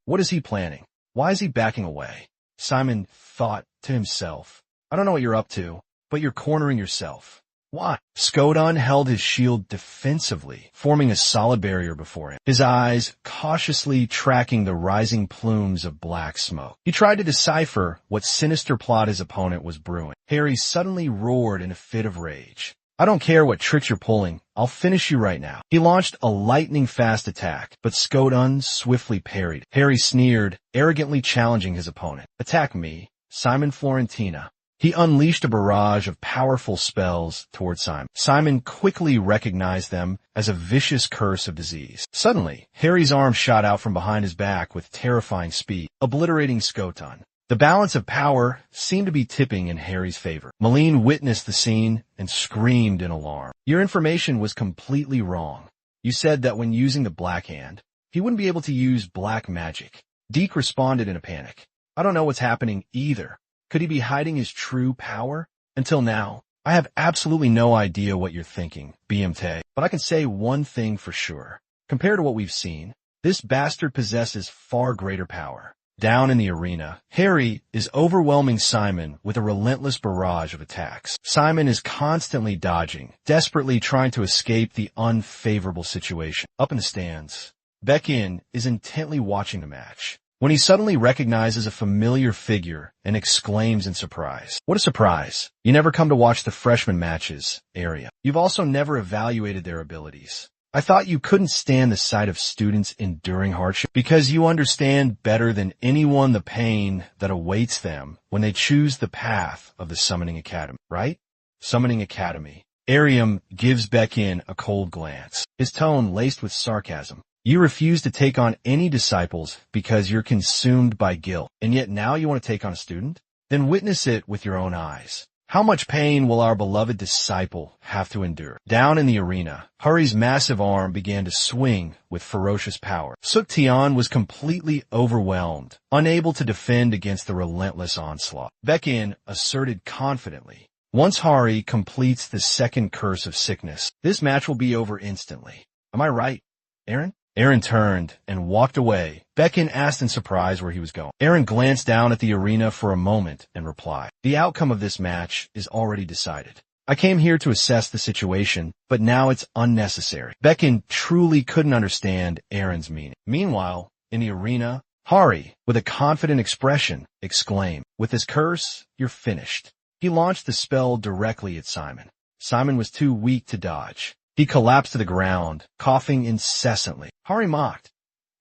What is he planning? Why is he backing away? Simon thought to himself. I don't know what you're up to, but you're cornering yourself. Why? Skodon held his shield defensively, forming a solid barrier before him, his eyes cautiously tracking the rising plumes of black smoke. He tried to decipher what sinister plot his opponent was brewing. Harry suddenly roared in a fit of rage. I don't care what tricks you're pulling, I'll finish you right now. He launched a lightning-fast attack, but Skodon swiftly parried. Harry sneered, arrogantly challenging his opponent. Attack me, Simon Florentina. He unleashed a barrage of powerful spells toward Simon. Simon quickly recognized them as a vicious curse of disease. Suddenly, Harry's arm shot out from behind his back with terrifying speed, obliterating Skodon. The balance of power seemed to be tipping in Harry's favor. Malene witnessed the scene and screamed in alarm. Your information was completely wrong. You said that when using the Black Hand, he wouldn't be able to use black magic. Deke responded in a panic. I don't know what's happening either. Could he be hiding his true power? Until now, I have absolutely no idea what you're thinking, BMT, but I can say one thing for sure. Compared to what we've seen, this bastard possesses far greater power. Down in the arena, Harry is overwhelming Simon with a relentless barrage of attacks. Simon is constantly dodging, desperately trying to escape the unfavorable situation. Up in the stands, Beckin is intently watching the match, when he suddenly recognizes a familiar figure and exclaims in surprise. What a surprise. You never come to watch the freshman matches, area. You've also never evaluated their abilities. I thought you couldn't stand the sight of students enduring hardship because you understand better than anyone the pain that awaits them when they choose the path of the Summoning Academy, right? Summoning Academy. Arium gives Beckin a cold glance, his tone laced with sarcasm. You refuse to take on any disciples because you're consumed by guilt, and yet now you want to take on a student? Then witness it with your own eyes. How much pain will our beloved disciple have to endure? Down in the arena, Hurry's massive arm began to swing with ferocious power. Suk Tian was completely overwhelmed, unable to defend against the relentless onslaught. Beckin asserted confidently, once Hari completes the second curse of sickness, this match will be over instantly. Am I right, Aaron? Aaron turned and walked away. Beckin asked in surprise where he was going. Aaron glanced down at the arena for a moment and replied, the outcome of this match is already decided. I came here to assess the situation, but now it's unnecessary. Beckin truly couldn't understand Aaron's meaning. Meanwhile, in the arena, Hari, with a confident expression, exclaimed, with this curse, you're finished. He launched the spell directly at Simon. Simon was too weak to dodge. He collapsed to the ground, coughing incessantly. Hari mocked.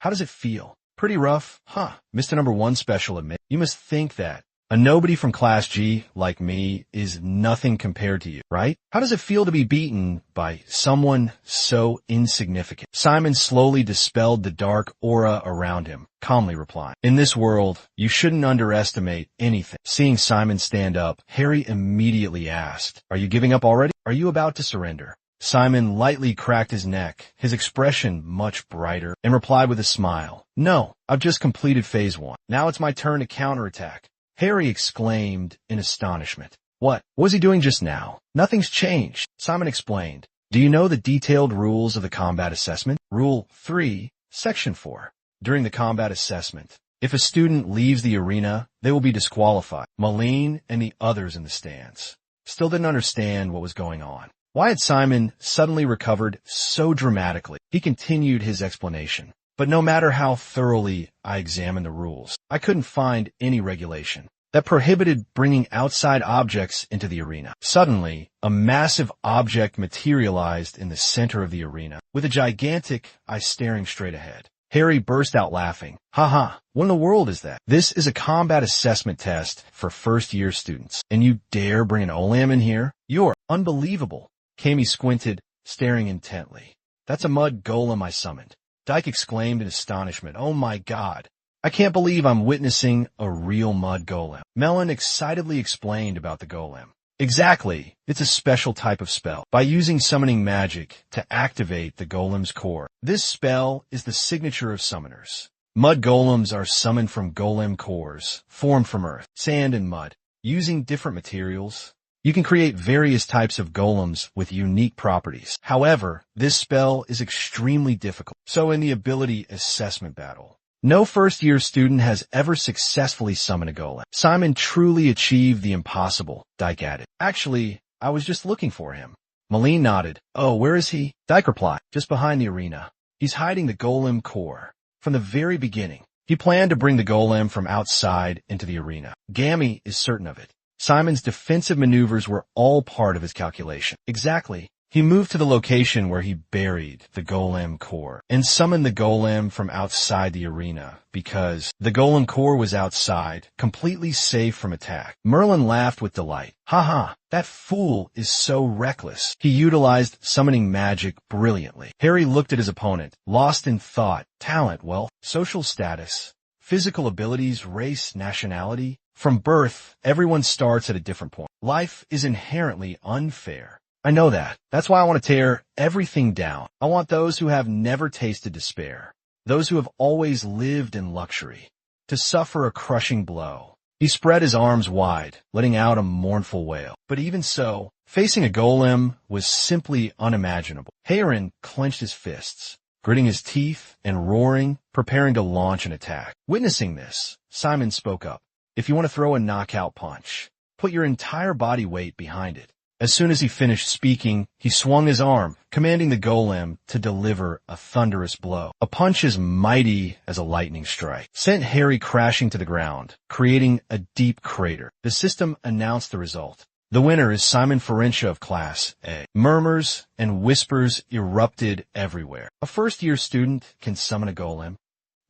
How does it feel? Pretty rough, huh? Mr. Number One Special admit. You must think that a nobody from Class G, like me, is nothing compared to you, right? How does it feel to be beaten by someone so insignificant? Simon slowly dispelled the dark aura around him, calmly replying, in this world, you shouldn't underestimate anything. Seeing Simon stand up, Harry immediately asked, are you giving up already? Are you about to surrender? Simon lightly cracked his neck, his expression much brighter, and replied with a smile. No, I've just completed phase 1. Now it's my turn to counterattack. Harry exclaimed in astonishment. What was he doing just now? Nothing's changed. Simon explained. Do you know the detailed rules of the combat assessment? Rule 3, Section 4. During the combat assessment, if a student leaves the arena, they will be disqualified. Malene and the others in the stands still didn't understand what was going on. Why had Simon suddenly recovered so dramatically? He continued his explanation. But no matter how thoroughly I examined the rules, I couldn't find any regulation that prohibited bringing outside objects into the arena. Suddenly, a massive object materialized in the center of the arena, with a gigantic eye staring straight ahead. Harry burst out laughing. Ha, what in the world is that? This is a combat assessment test for first-year students, and you dare bring an Olam in here? You're unbelievable. Kami squinted, staring intently. That's a mud golem I summoned. Dyke exclaimed in astonishment. Oh my God. I can't believe I'm witnessing a real mud golem. Melon excitedly explained about the golem. Exactly. It's a special type of spell. By using summoning magic to activate the golem's core. This spell is the signature of summoners. Mud golems are summoned from golem cores, formed from earth, sand, and mud. Using different materials, you can create various types of golems with unique properties. However, this spell is extremely difficult. So in the ability assessment battle, no first-year student has ever successfully summoned a golem. Simon truly achieved the impossible, Dyke added. Actually, I was just looking for him. Malene nodded. Oh, where is he? Dyke replied. Just behind the arena. He's hiding the golem core. From the very beginning, he planned to bring the golem from outside into the arena. Gammy is certain of it. Simon's defensive maneuvers were all part of his calculation. Exactly. He moved to the location where he buried the golem core and summoned the golem from outside the arena because the golem core was outside, completely safe from attack. Merlin laughed with delight. Haha, that fool is so reckless. He utilized summoning magic brilliantly. Harry looked at his opponent, lost in thought. Talent, wealth, social status, physical abilities, race, nationality. From birth, everyone starts at a different point. Life is inherently unfair. I know that. That's why I want to tear everything down. I want those who have never tasted despair, those who have always lived in luxury, to suffer a crushing blow. He spread his arms wide, letting out a mournful wail. But even so, facing a golem was simply unimaginable. Hayarin clenched his fists, gritting his teeth and roaring, preparing to launch an attack. Witnessing this, Simon spoke up. If you want to throw a knockout punch, put your entire body weight behind it. As soon as he finished speaking, he swung his arm, commanding the golem to deliver a thunderous blow. A punch as mighty as a lightning strike sent Harry crashing to the ground, creating a deep crater. The system announced the result. The winner is Simon Ferencia of Class A. Murmurs and whispers erupted everywhere. A first-year student can summon a golem.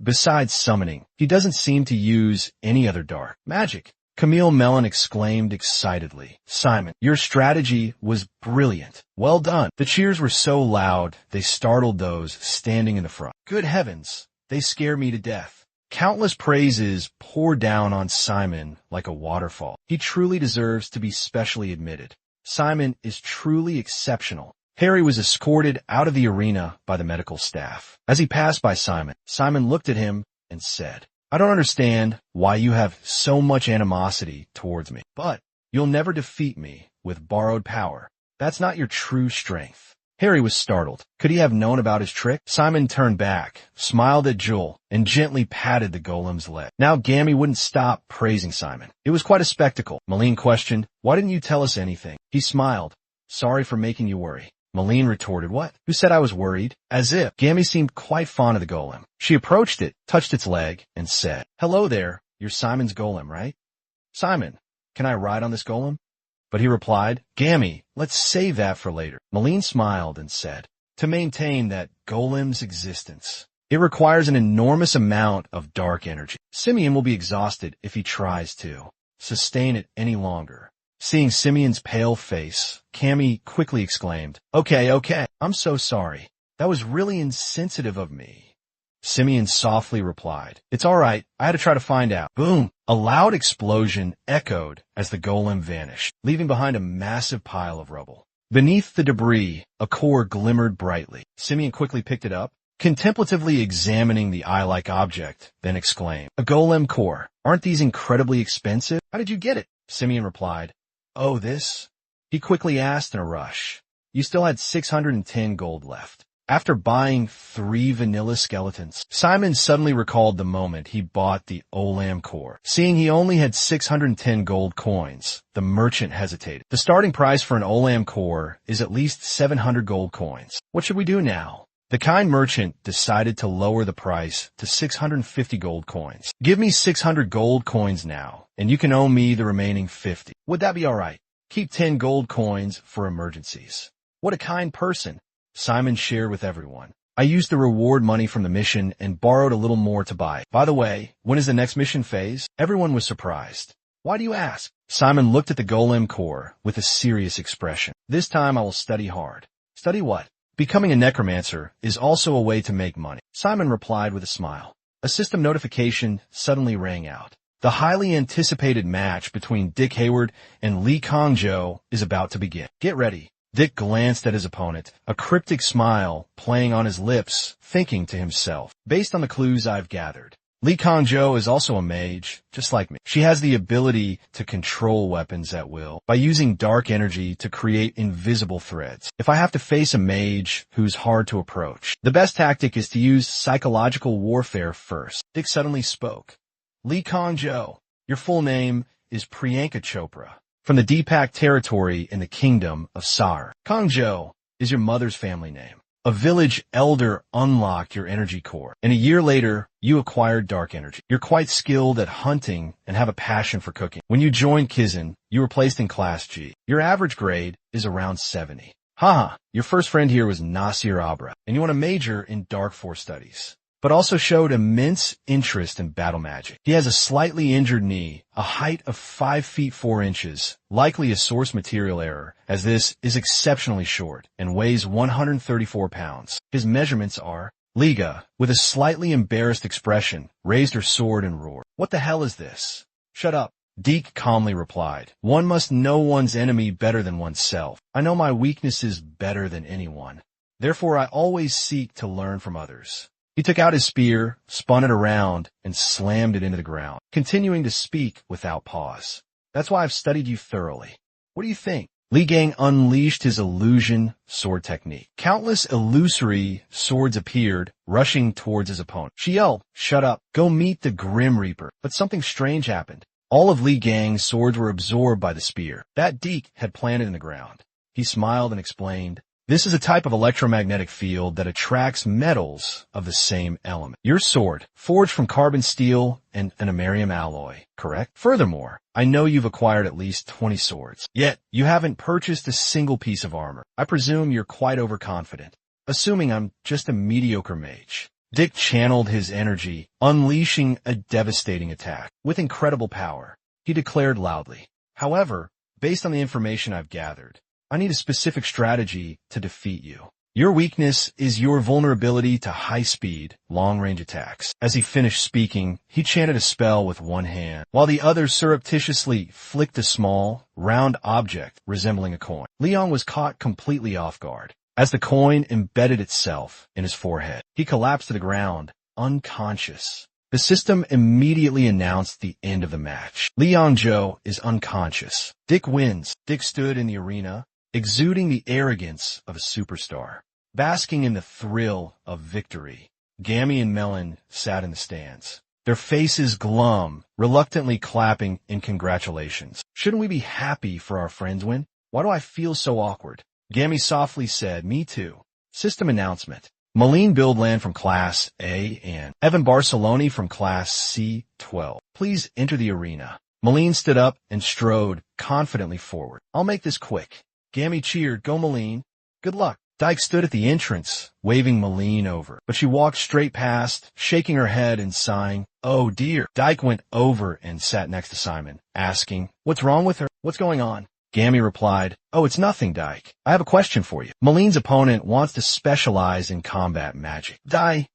Besides summoning, he doesn't seem to use any other dark magic. Camille Mellon exclaimed excitedly. Simon, your strategy was brilliant. Well done. The cheers were so loud, they startled those standing in the front. Good heavens, they scare me to death. Countless praises poured down on Simon like a waterfall. He truly deserves to be specially admitted. Simon is truly exceptional. Harry was escorted out of the arena by the medical staff. As he passed by Simon, Simon looked at him and said, I don't understand why you have so much animosity towards me, but you'll never defeat me with borrowed power. That's not your true strength. Harry was startled. Could he have known about his trick? Simon turned back, smiled at Joel, and gently patted the golem's leg. Now Gammy wouldn't stop praising Simon. It was quite a spectacle. Malene questioned, why didn't you tell us anything? He smiled. Sorry for making you worry. Malene retorted, what? Who said I was worried? As if. Gammy seemed quite fond of the golem. She approached it, touched its leg, and said, hello there, you're Simon's golem, right? Simon, can I ride on this golem? But he replied, Gammy, let's save that for later. Malene smiled and said, to maintain that golem's existence, it requires an enormous amount of dark energy. Simeon will be exhausted if he tries to sustain it any longer. Seeing Simeon's pale face, Cammy quickly exclaimed, Okay, I'm so sorry. That was really insensitive of me. Simeon softly replied, it's all right, I had to try to find out. Boom! A loud explosion echoed as the golem vanished, leaving behind a massive pile of rubble. Beneath the debris, a core glimmered brightly. Simeon quickly picked it up, contemplatively examining the eye-like object, then exclaimed, a golem core. Aren't these incredibly expensive? How did you get it? Simeon replied, oh, this? He quickly asked in a rush. You still had 610 gold left. After buying 3 vanilla skeletons, Simon suddenly recalled the moment he bought the Olam core. Seeing he only had 610 gold coins, the merchant hesitated. The starting price for an Olam core is at least 700 gold coins. What should we do now? The kind merchant decided to lower the price to 650 gold coins. Give me 600 gold coins now, and you can owe me the remaining 50. Would that be all right? Keep 10 gold coins for emergencies. What a kind person. Simon shared with everyone. I used the reward money from the mission and borrowed a little more to buy. By the way, when is the next mission phase? Everyone was surprised. Why do you ask? Simon looked at the golem core with a serious expression. This time I will study hard. Study what? Becoming a necromancer is also a way to make money. Simon replied with a smile. A system notification suddenly rang out. The highly anticipated match between Dick Hayward and Lee Kongjo is about to begin. Get ready. Dick glanced at his opponent, a cryptic smile playing on his lips, thinking to himself, based on the clues I've gathered, Lee Kongjo is also a mage, just like me. She has the ability to control weapons at will by using dark energy to create invisible threads. If I have to face a mage who's hard to approach, the best tactic is to use psychological warfare first. Dick suddenly spoke. Lee Kongjo, your full name is Priyanka Chopra, from the Deepak territory in the kingdom of Sar. Kongjo is your mother's family name. A village elder unlocked your energy core, and a year later, you acquired dark energy. You're quite skilled at hunting and have a passion for cooking. When you joined Kizan, you were placed in Class G. Your average grade is around 70. Haha, your first friend here was Nasir Abra, and you want to major in Dark Force Studies, but also showed immense interest in battle magic. He has a slightly injured knee, a height of 5 feet 4 inches, likely a source material error, as this is exceptionally short, and weighs 134 pounds. His measurements are... Liga, with a slightly embarrassed expression, raised her sword and roared. What the hell is this? Shut up. Deke calmly replied. One must know one's enemy better than oneself. I know my weaknesses better than anyone. Therefore, I always seek to learn from others. He took out his spear, spun it around, and slammed it into the ground, continuing to speak without pause. That's why I've studied you thoroughly. What do you think? Li Gang unleashed his illusion sword technique. Countless illusory swords appeared, rushing towards his opponent. She yelled, shut up, go meet the Grim Reaper. But something strange happened. All of Li Gang's swords were absorbed by the spear that Deke had planted in the ground. He smiled and explained, this is a type of electromagnetic field that attracts metals of the same element. Your sword, forged from carbon steel and an amerium alloy, correct? Furthermore, I know you've acquired at least 20 swords, yet you haven't purchased a single piece of armor. I presume you're quite overconfident, assuming I'm just a mediocre mage. Dick channeled his energy, unleashing a devastating attack. With incredible power, he declared loudly, however, based on the information I've gathered, I need a specific strategy to defeat you. Your weakness is your vulnerability to high-speed, long-range attacks. As he finished speaking, he chanted a spell with one hand, while the other surreptitiously flicked a small, round object resembling a coin. Leon was caught completely off guard as the coin embedded itself in his forehead. He collapsed to the ground, unconscious. The system immediately announced the end of the match. Leon Joe is unconscious. Dick wins. Dick stood in the arena, exuding the arrogance of a superstar, basking in the thrill of victory. Gammy and Melon sat in the stands, their faces glum, reluctantly clapping in congratulations. Shouldn't we be happy for our friends win? Why do I feel so awkward? Gammy softly said, me too. System announcement. Malene Buildland from Class A and Evan Barceloni from Class C12. Please enter the arena. Malene stood up and strode confidently forward. I'll make this quick. Gammy cheered, go Malene. Good luck. Dyke stood at the entrance, waving Malene over, but she walked straight past, shaking her head and sighing, oh dear. Dyke went over and sat next to Simon, asking, what's wrong with her? What's going on? Gammy replied, oh, it's nothing, Dyke. I have a question for you. Malene's opponent wants to specialize in combat magic. Dyke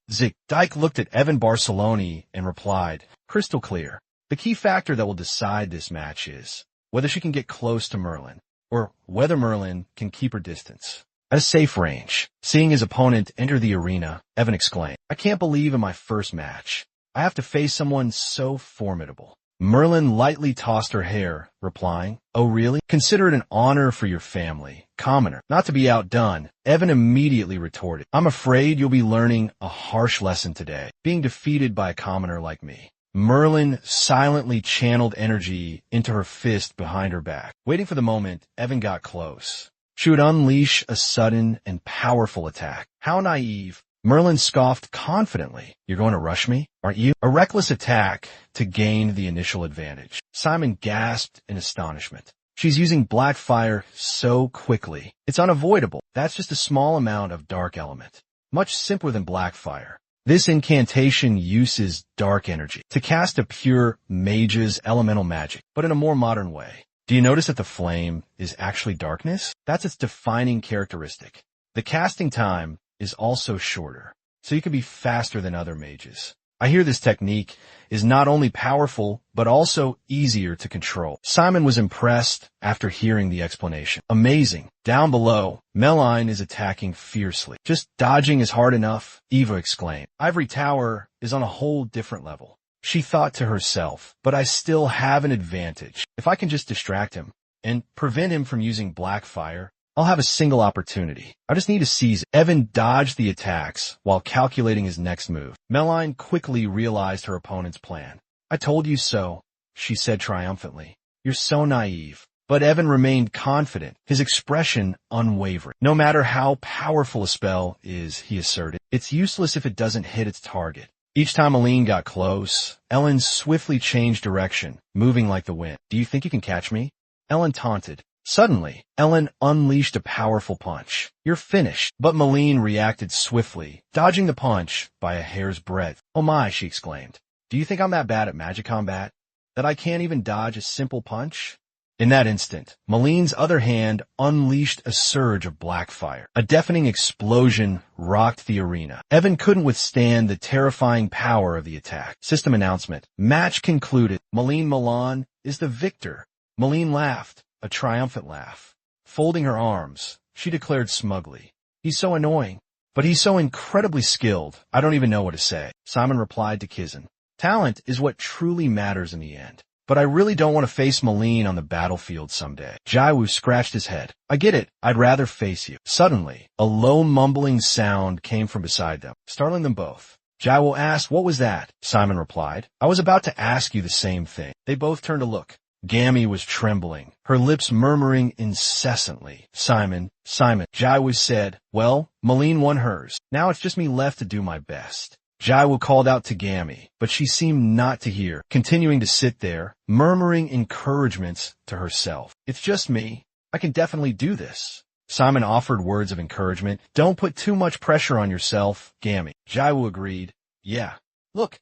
looked at Evan Barceloni and replied, crystal clear. The key factor that will decide this match is whether she can get close to Merlin, or whether Merlin can keep her distance at a safe range. Seeing his opponent enter the arena, Evan exclaimed, I can't believe in my first match I have to face someone so formidable. Merlin lightly tossed her hair, replying, oh really? Consider it an honor for your family, commoner. Not to be outdone, Evan immediately retorted, I'm afraid you'll be learning a harsh lesson today, being defeated by a commoner like me. Merlin silently channeled energy into her fist behind her back. Waiting for the moment, Evan got close. She would unleash a sudden and powerful attack. How naive. Merlin scoffed confidently. You're going to rush me, aren't you? A reckless attack to gain the initial advantage. Simon gasped in astonishment. She's using black fire so quickly. It's unavoidable. That's just a small amount of dark element. Much simpler than black fire. This incantation uses dark energy to cast a pure mage's elemental magic, but in a more modern way. Do you notice that the flame is actually darkness? That's its defining characteristic. The casting time is also shorter, so you can be faster than other mages. I hear this technique is not only powerful, but also easier to control. Simon was impressed after hearing the explanation. Amazing. Down below, Meline is attacking fiercely. Just dodging is hard enough, Eva exclaimed. Ivory Tower is on a whole different level. She thought to herself, but I still have an advantage. If I can just distract him and prevent him from using black fire, I'll have a single opportunity. I just need to seize it. Evan dodged the attacks while calculating his next move. Meline quickly realized her opponent's plan. I told you so, she said triumphantly. You're so naive. But Evan remained confident, his expression unwavering. No matter how powerful a spell is, he asserted, it's useless if it doesn't hit its target. Each time Aline got close, Ellen swiftly changed direction, moving like the wind. Do you think you can catch me? Ellen taunted. Suddenly, Ellen unleashed a powerful punch. You're finished. But Meline reacted swiftly, dodging the punch by a hair's breadth. Oh my, she exclaimed. Do you think I'm that bad at magic combat? That I can't even dodge a simple punch? In that instant, Meline's other hand unleashed a surge of black fire. A deafening explosion rocked the arena. Evan couldn't withstand the terrifying power of the attack. System announcement. Match concluded. Meline Milan is the victor. Meline laughed. A triumphant laugh. Folding her arms, she declared smugly, He's so annoying, but he's so incredibly skilled, I don't even know what to say. Simon replied to Kizan. Talent is what truly matters in the end. But I really don't want to face Meline on the battlefield someday. Jaiwu scratched his head. I get it. I'd rather face you. Suddenly, a low mumbling sound came from beside them, startling them both. Jaiwu asked, What was that? Simon replied, I was about to ask you the same thing. They both turned to look. Gammy was trembling, her lips murmuring incessantly. Simon, Jaiwu said, Well, Meline won hers. Now it's just me left to do my best. Jaiwu called out to Gammy, but she seemed not to hear, continuing to sit there, murmuring encouragements to herself. It's just me. I can definitely do this. Simon offered words of encouragement. Don't put too much pressure on yourself, Gammy. Jaiwu agreed. Yeah. Look,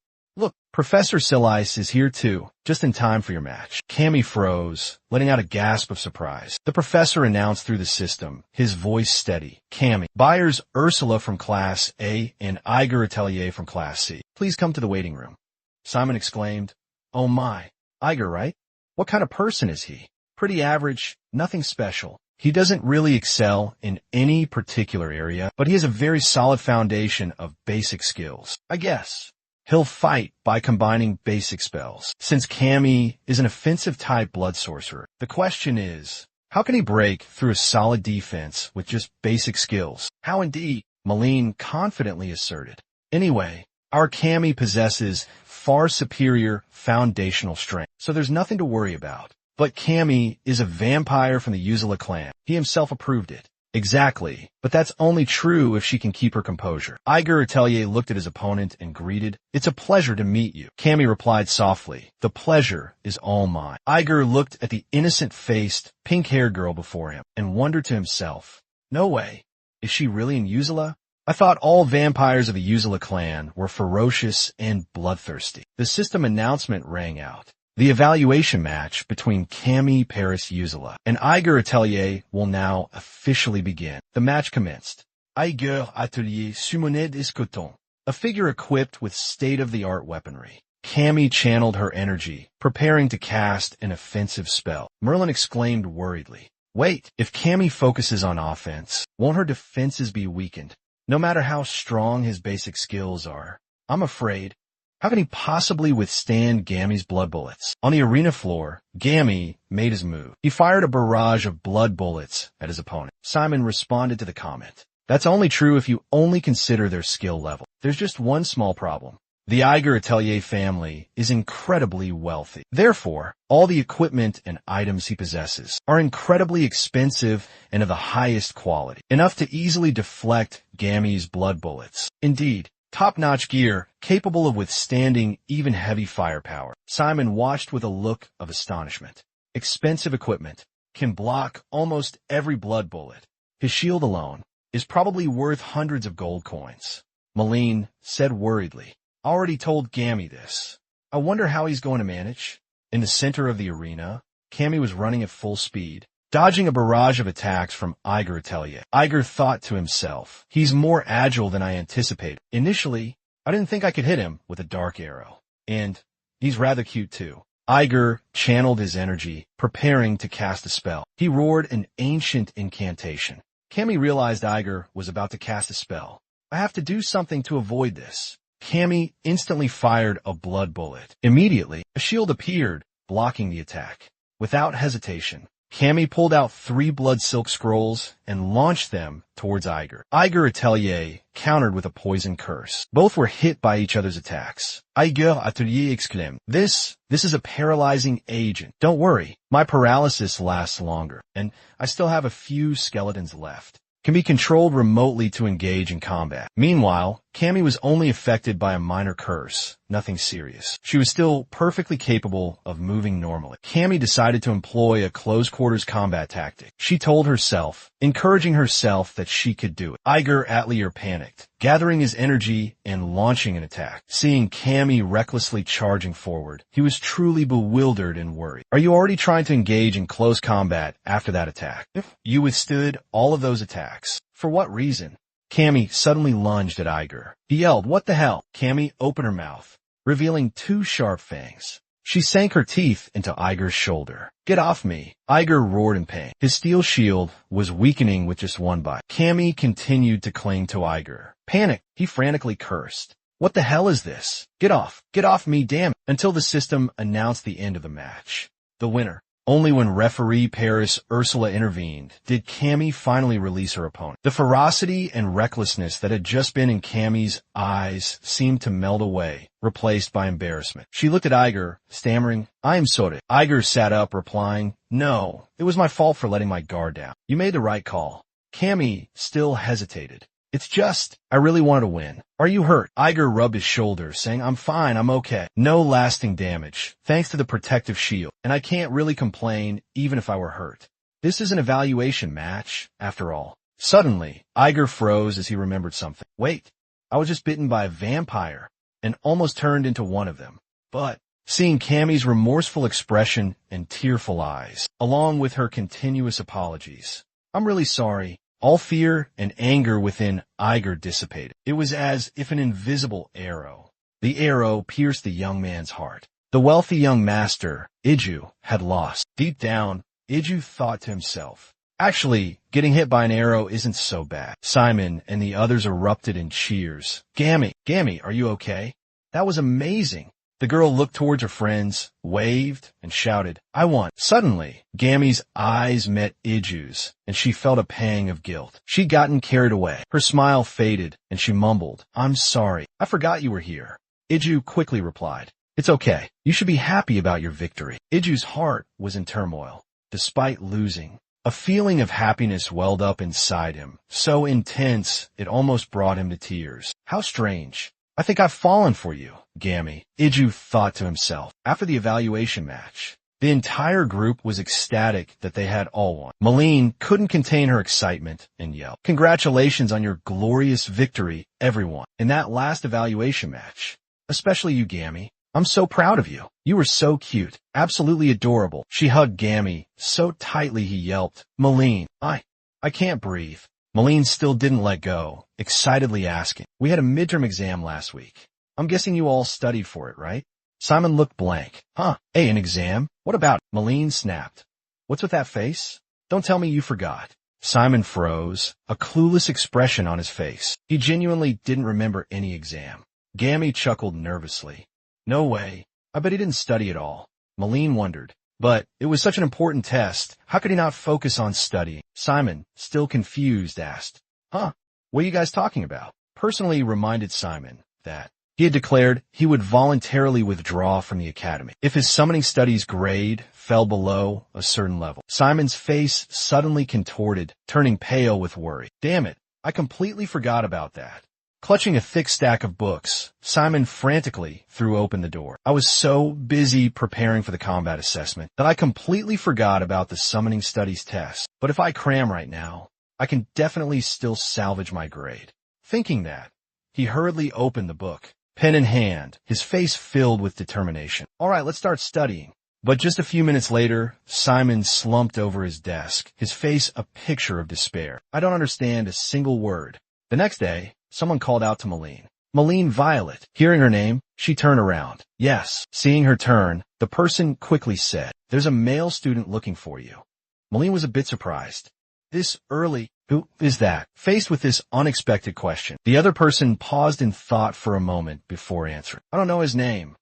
Professor Silice is here too, just in time for your match. Cammy froze, letting out a gasp of surprise. The professor announced through the system, his voice steady. Cammy, Byers Ursula from Class A and Iger Atelier from Class C. Please come to the waiting room. Simon exclaimed, Oh my, Iger, right? What kind of person is he? Pretty average, nothing special. He doesn't really excel in any particular area, but he has a very solid foundation of basic skills. I guess. He'll fight by combining basic spells. Since Cammy is an offensive-type blood sorcerer, the question is, how can he break through a solid defense with just basic skills? How indeed, Meline confidently asserted. Anyway, our Cammy possesses far superior foundational strength, so there's nothing to worry about. But Cammy is a vampire from the Uzula clan. He himself approved it. Exactly, but that's only true if she can keep her composure. Iger Atelier looked at his opponent and greeted, It's a pleasure to meet you. Cammy replied softly, The pleasure is all mine. Iger looked at the innocent-faced, pink-haired girl before him and wondered to himself, No way. Is she really in Uzula? I thought all vampires of the Uzula clan were ferocious and bloodthirsty. The system announcement rang out. The evaluation match between Cammy Paris Uzula and Iger Atelier will now officially begin. The match commenced. Iger Atelier summoned Escoton, a figure equipped with state-of-the-art weaponry. Cammy channeled her energy, preparing to cast an offensive spell. Merlin exclaimed worriedly, Wait, if Cammy focuses on offense, won't her defenses be weakened? No matter how strong his basic skills are, I'm afraid. How can he possibly withstand Gammy's blood bullets? On the arena floor, Gammy made his move. He fired a barrage of blood bullets at his opponent. Simon responded to the comment. That's only true if you only consider their skill level. There's just one small problem. The Iger Atelier family is incredibly wealthy. Therefore, all the equipment and items he possesses are incredibly expensive and of the highest quality, enough to easily deflect Gammy's blood bullets. Indeed, top-notch gear capable of withstanding even heavy firepower. Simon watched with a look of astonishment. Expensive equipment can block almost every blood bullet. His shield alone is probably worth hundreds of gold coins. Meline said worriedly. I already told Gammy this. I wonder how he's going to manage. In the center of the arena, Cammy was running at full speed, dodging a barrage of attacks from Iger Atelier. Iger thought to himself, he's more agile than I anticipated. Initially, I didn't think I could hit him with a dark arrow. And he's rather cute too. Iger channeled his energy, preparing to cast a spell. He roared an ancient incantation. Cammy realized Iger was about to cast a spell. I have to do something to avoid this. Cammy instantly fired a blood bullet. Immediately, a shield appeared, blocking the attack. Without hesitation, Cammy pulled out 3 blood silk scrolls and launched them towards Iger. Iger Atelier countered with a poison curse. Both were hit by each other's attacks. Iger Atelier exclaimed, This is a paralyzing agent. Don't worry, my paralysis lasts longer, and I still have a few skeletons left. Can be controlled remotely to engage in combat. Meanwhile, Cammy was only affected by a minor curse, nothing serious. She was still perfectly capable of moving normally. Cammy decided to employ a close-quarters combat tactic. She told herself, encouraging herself that she could do it. Iger Atelier panicked, gathering his energy and launching an attack. Seeing Cammy recklessly charging forward, he was truly bewildered and worried. Are you already trying to engage in close combat after that attack? You withstood all of those attacks. For what reason? Cammy suddenly lunged at Iger. He yelled, What the hell? Cammy opened her mouth, revealing 2 sharp fangs. She sank her teeth into Iger's shoulder. Get off me! Iger roared in pain. His steel shield was weakening with just 1 bite. Cammy continued to cling to Iger. Panicked, he frantically cursed. What the hell is this? Get off me, damn it! Until the system announced the end of the match. The winner. Only when referee Paris Ursula intervened did Cammy finally release her opponent. The ferocity and recklessness that had just been in Cammy's eyes seemed to melt away, replaced by embarrassment. She looked at Iger, stammering, I am sorry. Iger sat up, replying, No, it was my fault for letting my guard down. You made the right call. Cammy still hesitated. It's just, I really wanted to win. Are you hurt? Iger rubbed his shoulder, saying, I'm fine, I'm okay. No lasting damage, thanks to the protective shield, and I can't really complain even if I were hurt. This is an evaluation match, after all. Suddenly, Iger froze as he remembered something. Wait, I was just bitten by a vampire, and almost turned into one of them. But, seeing Cammy's remorseful expression and tearful eyes, along with her continuous apologies, I'm really sorry. All fear and anger within Iger dissipated. It was as if an invisible arrow. The arrow pierced the young man's heart. The wealthy young master, Iju, had lost. Deep down, Iju thought to himself, actually, getting hit by an arrow isn't so bad. Simon and the others erupted in cheers. Gammy, are you okay? That was amazing. The girl looked towards her friends, waved, and shouted, I won. Suddenly, Gammy's eyes met Iju's, and she felt a pang of guilt. She'd gotten carried away. Her smile faded, and she mumbled, I'm sorry. I forgot you were here. Iju quickly replied, It's okay. You should be happy about your victory. Iju's heart was in turmoil. Despite losing, a feeling of happiness welled up inside him, so intense it almost brought him to tears. How strange. I think I've fallen for you, Gammy, Iju thought to himself. After the evaluation match, the entire group was ecstatic that they had all won. Malene couldn't contain her excitement and yelled, Congratulations on your glorious victory, everyone. In that last evaluation match, especially you, Gammy. I'm so proud of you. You were so cute, absolutely adorable. She hugged Gammy so tightly he yelped, Malene, I can't breathe. Malene still didn't let go, excitedly asking, We had a midterm exam last week. I'm guessing you all studied for it, right? Simon looked blank. Huh? Hey, an exam? What about it? Malene snapped. What's with that face? Don't tell me you forgot. Simon froze, a clueless expression on his face. He genuinely didn't remember any exam. Gammy chuckled nervously. No way. I bet he didn't study at all. Malene wondered. But it was such an important test. How could he not focus on studying? Simon, still confused, asked, Huh? What are you guys talking about? Personally reminded Simon that he had declared he would voluntarily withdraw from the academy if his summoning studies grade fell below a certain level. Simon's face suddenly contorted, turning pale with worry. Damn it, I completely forgot about that. Clutching a thick stack of books, Simon frantically threw open the door. I was so busy preparing for the combat assessment that I completely forgot about the summoning studies test. But if I cram right now, I can definitely still salvage my grade. Thinking that, he hurriedly opened the book, pen in hand, his face filled with determination. All right, let's start studying. But just a few minutes later, Simon slumped over his desk, his face a picture of despair. I don't understand a single word. The next day, someone called out to Malene. Malene Violet. Hearing her name, she turned around. Yes. Seeing her turn, the person quickly said, "There's a male student looking for you." Malene was a bit surprised. This early, who is that? Faced with this unexpected question, the other person paused in thought for a moment before answering. I don't know his name,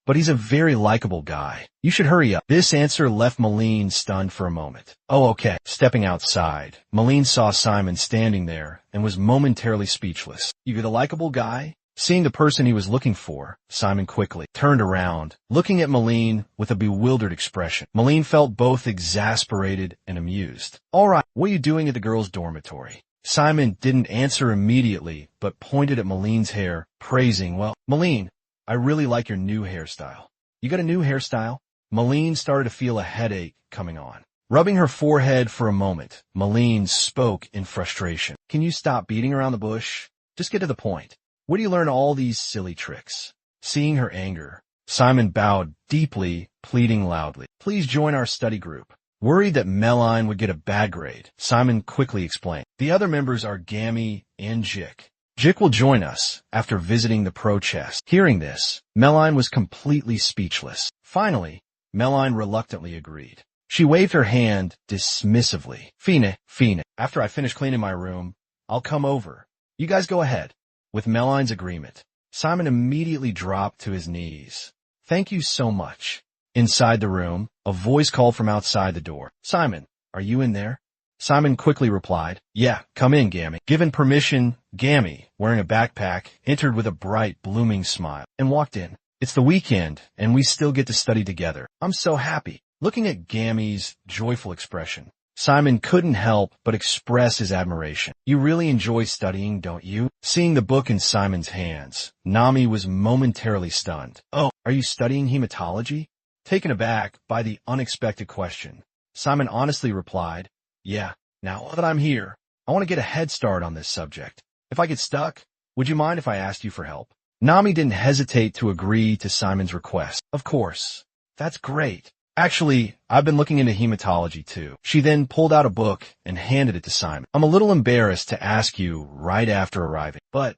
but he's a very likable guy. You should hurry up. This answer left Malene stunned for a moment. Oh, okay. Stepping outside, Malene saw Simon standing there and was momentarily speechless. You're the likable guy? Seeing the person he was looking for, Simon quickly turned around, looking at Malene with a bewildered expression. Malene felt both exasperated and amused. All right, what are you doing at the girls' dormitory? Simon didn't answer immediately, but pointed at Malene's hair, praising, well, Malene, I really like your new hairstyle. You got a new hairstyle? Malene started to feel a headache coming on. Rubbing her forehead for a moment, Malene spoke in frustration. Can you stop beating around the bush? Just get to the point. Where do you learn all these silly tricks? Seeing her anger, Simon bowed deeply, pleading loudly. Please join our study group. Worried that Meline would get a bad grade, Simon quickly explained. The other members are Gammy and Jik. Jik will join us after visiting the pro chest. Hearing this, Meline was completely speechless. Finally, Meline reluctantly agreed. She waved her hand dismissively. Fine. After I finish cleaning my room, I'll come over. You guys go ahead. With Meline's agreement, Simon immediately dropped to his knees. Thank you so much. Inside the room, a voice called from outside the door. Simon, are you in there? Simon quickly replied, yeah, come in, Gammy. Given permission, Gammy, wearing a backpack, entered with a bright, blooming smile and walked in. It's the weekend, and we still get to study together. I'm so happy. Looking at Gammy's joyful expression, Simon couldn't help but express his admiration. You really enjoy studying, don't you? Seeing the book in Simon's hands, Nami was momentarily stunned. Oh, are you studying hematology? Taken aback by the unexpected question, Simon honestly replied, yeah, now that I'm here, I want to get a head start on this subject. If I get stuck, would you mind if I asked you for help? Nami didn't hesitate to agree to Simon's request. Of course. That's great. Actually, I've been looking into hematology too. She then pulled out a book and handed it to Simon. I'm a little embarrassed to ask you right after arriving, but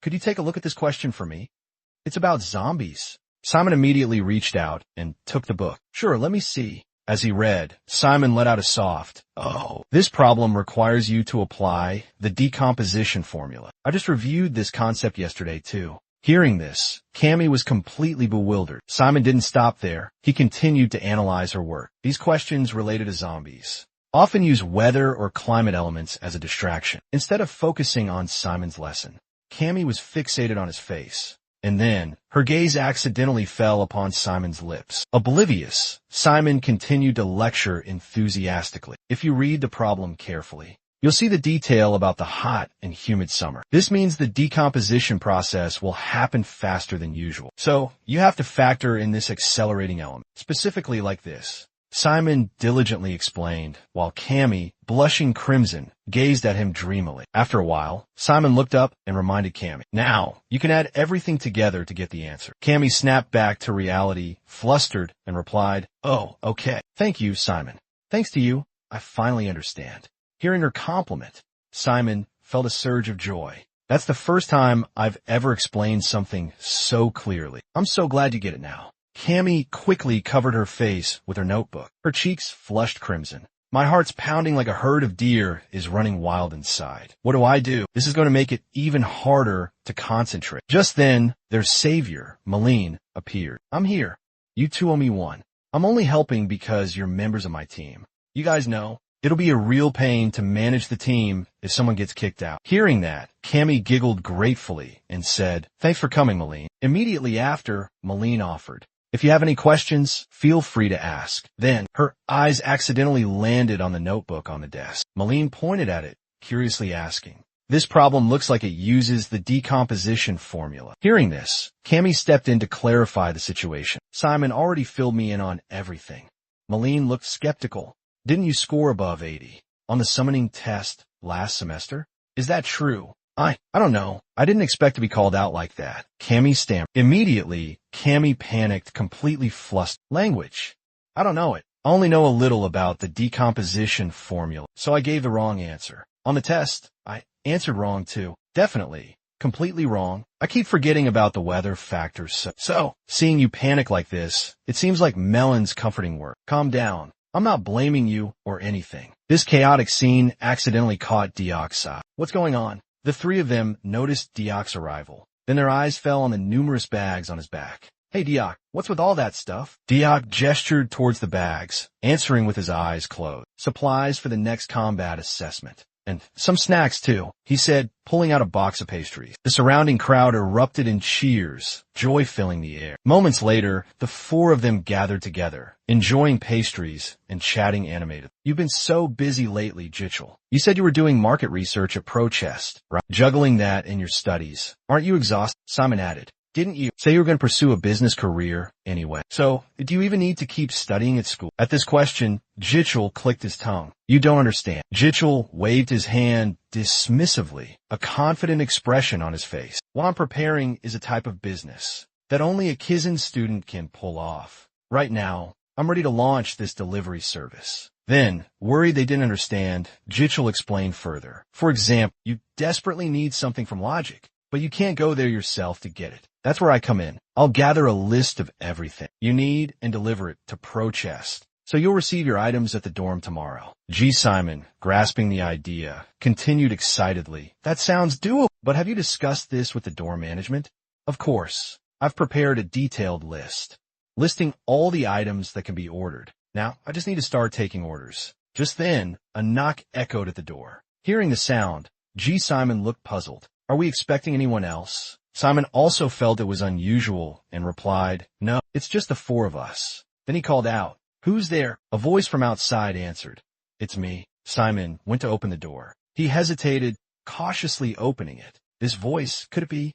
could you take a look at this question for me? It's about zombies. Simon immediately reached out and took the book. Sure, let me see. As he read, Simon let out a soft, oh. This problem requires you to apply the decomposition formula. I just reviewed this concept yesterday too. Hearing this, Cammy was completely bewildered. Simon didn't stop there. He continued to analyze her work. These questions related to zombies often use weather or climate elements as a distraction. Instead of focusing on Simon's lesson, Cammy was fixated on his face. And then, her gaze accidentally fell upon Simon's lips. Oblivious, Simon continued to lecture enthusiastically. If you read the problem carefully, you'll see the detail about the hot and humid summer. This means the decomposition process will happen faster than usual. So, you have to factor in this accelerating element, specifically like this. Simon diligently explained, while Cammy, blushing crimson, gazed at him dreamily. After a while, Simon looked up and reminded Cammy, now, you can add everything together to get the answer. Cammy snapped back to reality, flustered, and replied, oh, okay. Thank you, Simon. Thanks to you, I finally understand. Hearing her compliment, Simon felt a surge of joy. That's the first time I've ever explained something so clearly. I'm so glad you get it now. Cammy quickly covered her face with her notebook. Her cheeks flushed crimson. My heart's pounding like a herd of deer is running wild inside. What do? This is going to make it even harder to concentrate. Just then, their savior, Malene, appeared. I'm here. You two owe me one. I'm only helping because you're members of my team. You guys know, it'll be a real pain to manage the team if someone gets kicked out. Hearing that, Cammy giggled gratefully and said, thanks for coming, Malene. Immediately after, Malene offered, if you have any questions, feel free to ask. Then, her eyes accidentally landed on the notebook on the desk. Malene pointed at it, curiously asking, this problem looks like it uses the decomposition formula. Hearing this, Cammy stepped in to clarify the situation. Simon already filled me in on everything. Malene looked skeptical. Didn't you score above 80 on the summoning test last semester? Is that true? I don't know. I didn't expect to be called out like that. Cammy stammered. Immediately, Cammy panicked, completely flustered. Language. I don't know it. I only know a little about the decomposition formula, so I gave the wrong answer. On the test, I answered wrong too. Definitely. Completely wrong. I keep forgetting about the weather factors. So, seeing you panic like this, it seems like Melon's comforting word. Calm down. I'm not blaming you or anything. This chaotic scene accidentally caught Diok's eye. What's going on? The three of them noticed Diok's arrival. Then their eyes fell on the numerous bags on his back. Hey Diok, what's with all that stuff? Diok gestured towards the bags, answering with his eyes closed. Supplies for the next combat assessment. And some snacks too, he said, pulling out a box of pastries. The surrounding crowd erupted in cheers, joy filling the air. Moments later, the four of them gathered together, enjoying pastries and chatting animated. You've been so busy lately, Jichel. You said you were doing market research at ProChest, right? Juggling that in your studies. Aren't you exhausted? Simon added. Didn't you say you were going to pursue a business career anyway? So, do you even need to keep studying at school? At this question, Jichel clicked his tongue. You don't understand. Jichel waved his hand dismissively, a confident expression on his face. What I'm preparing is a type of business that only a Kizan student can pull off. Right now, I'm ready to launch this delivery service. Then, worried they didn't understand, Jichel explained further. For example, you desperately need something from Logic, but you can't go there yourself to get it. That's where I come in. I'll gather a list of everything you need and deliver it to ProChest. So you'll receive your items at the dorm tomorrow. Simon, grasping the idea, continued excitedly. That sounds doable. But have you discussed this with the dorm management? Of course. I've prepared a detailed list, listing all the items that can be ordered. Now, I just need to start taking orders. Just then, a knock echoed at the door. Hearing the sound, Simon looked puzzled. Are we expecting anyone else? Simon also felt it was unusual and replied, No, it's just the four of us. Then he called out, Who's there? A voice from outside answered. It's me. Simon went to open the door. He hesitated, cautiously opening it. This voice, could it be?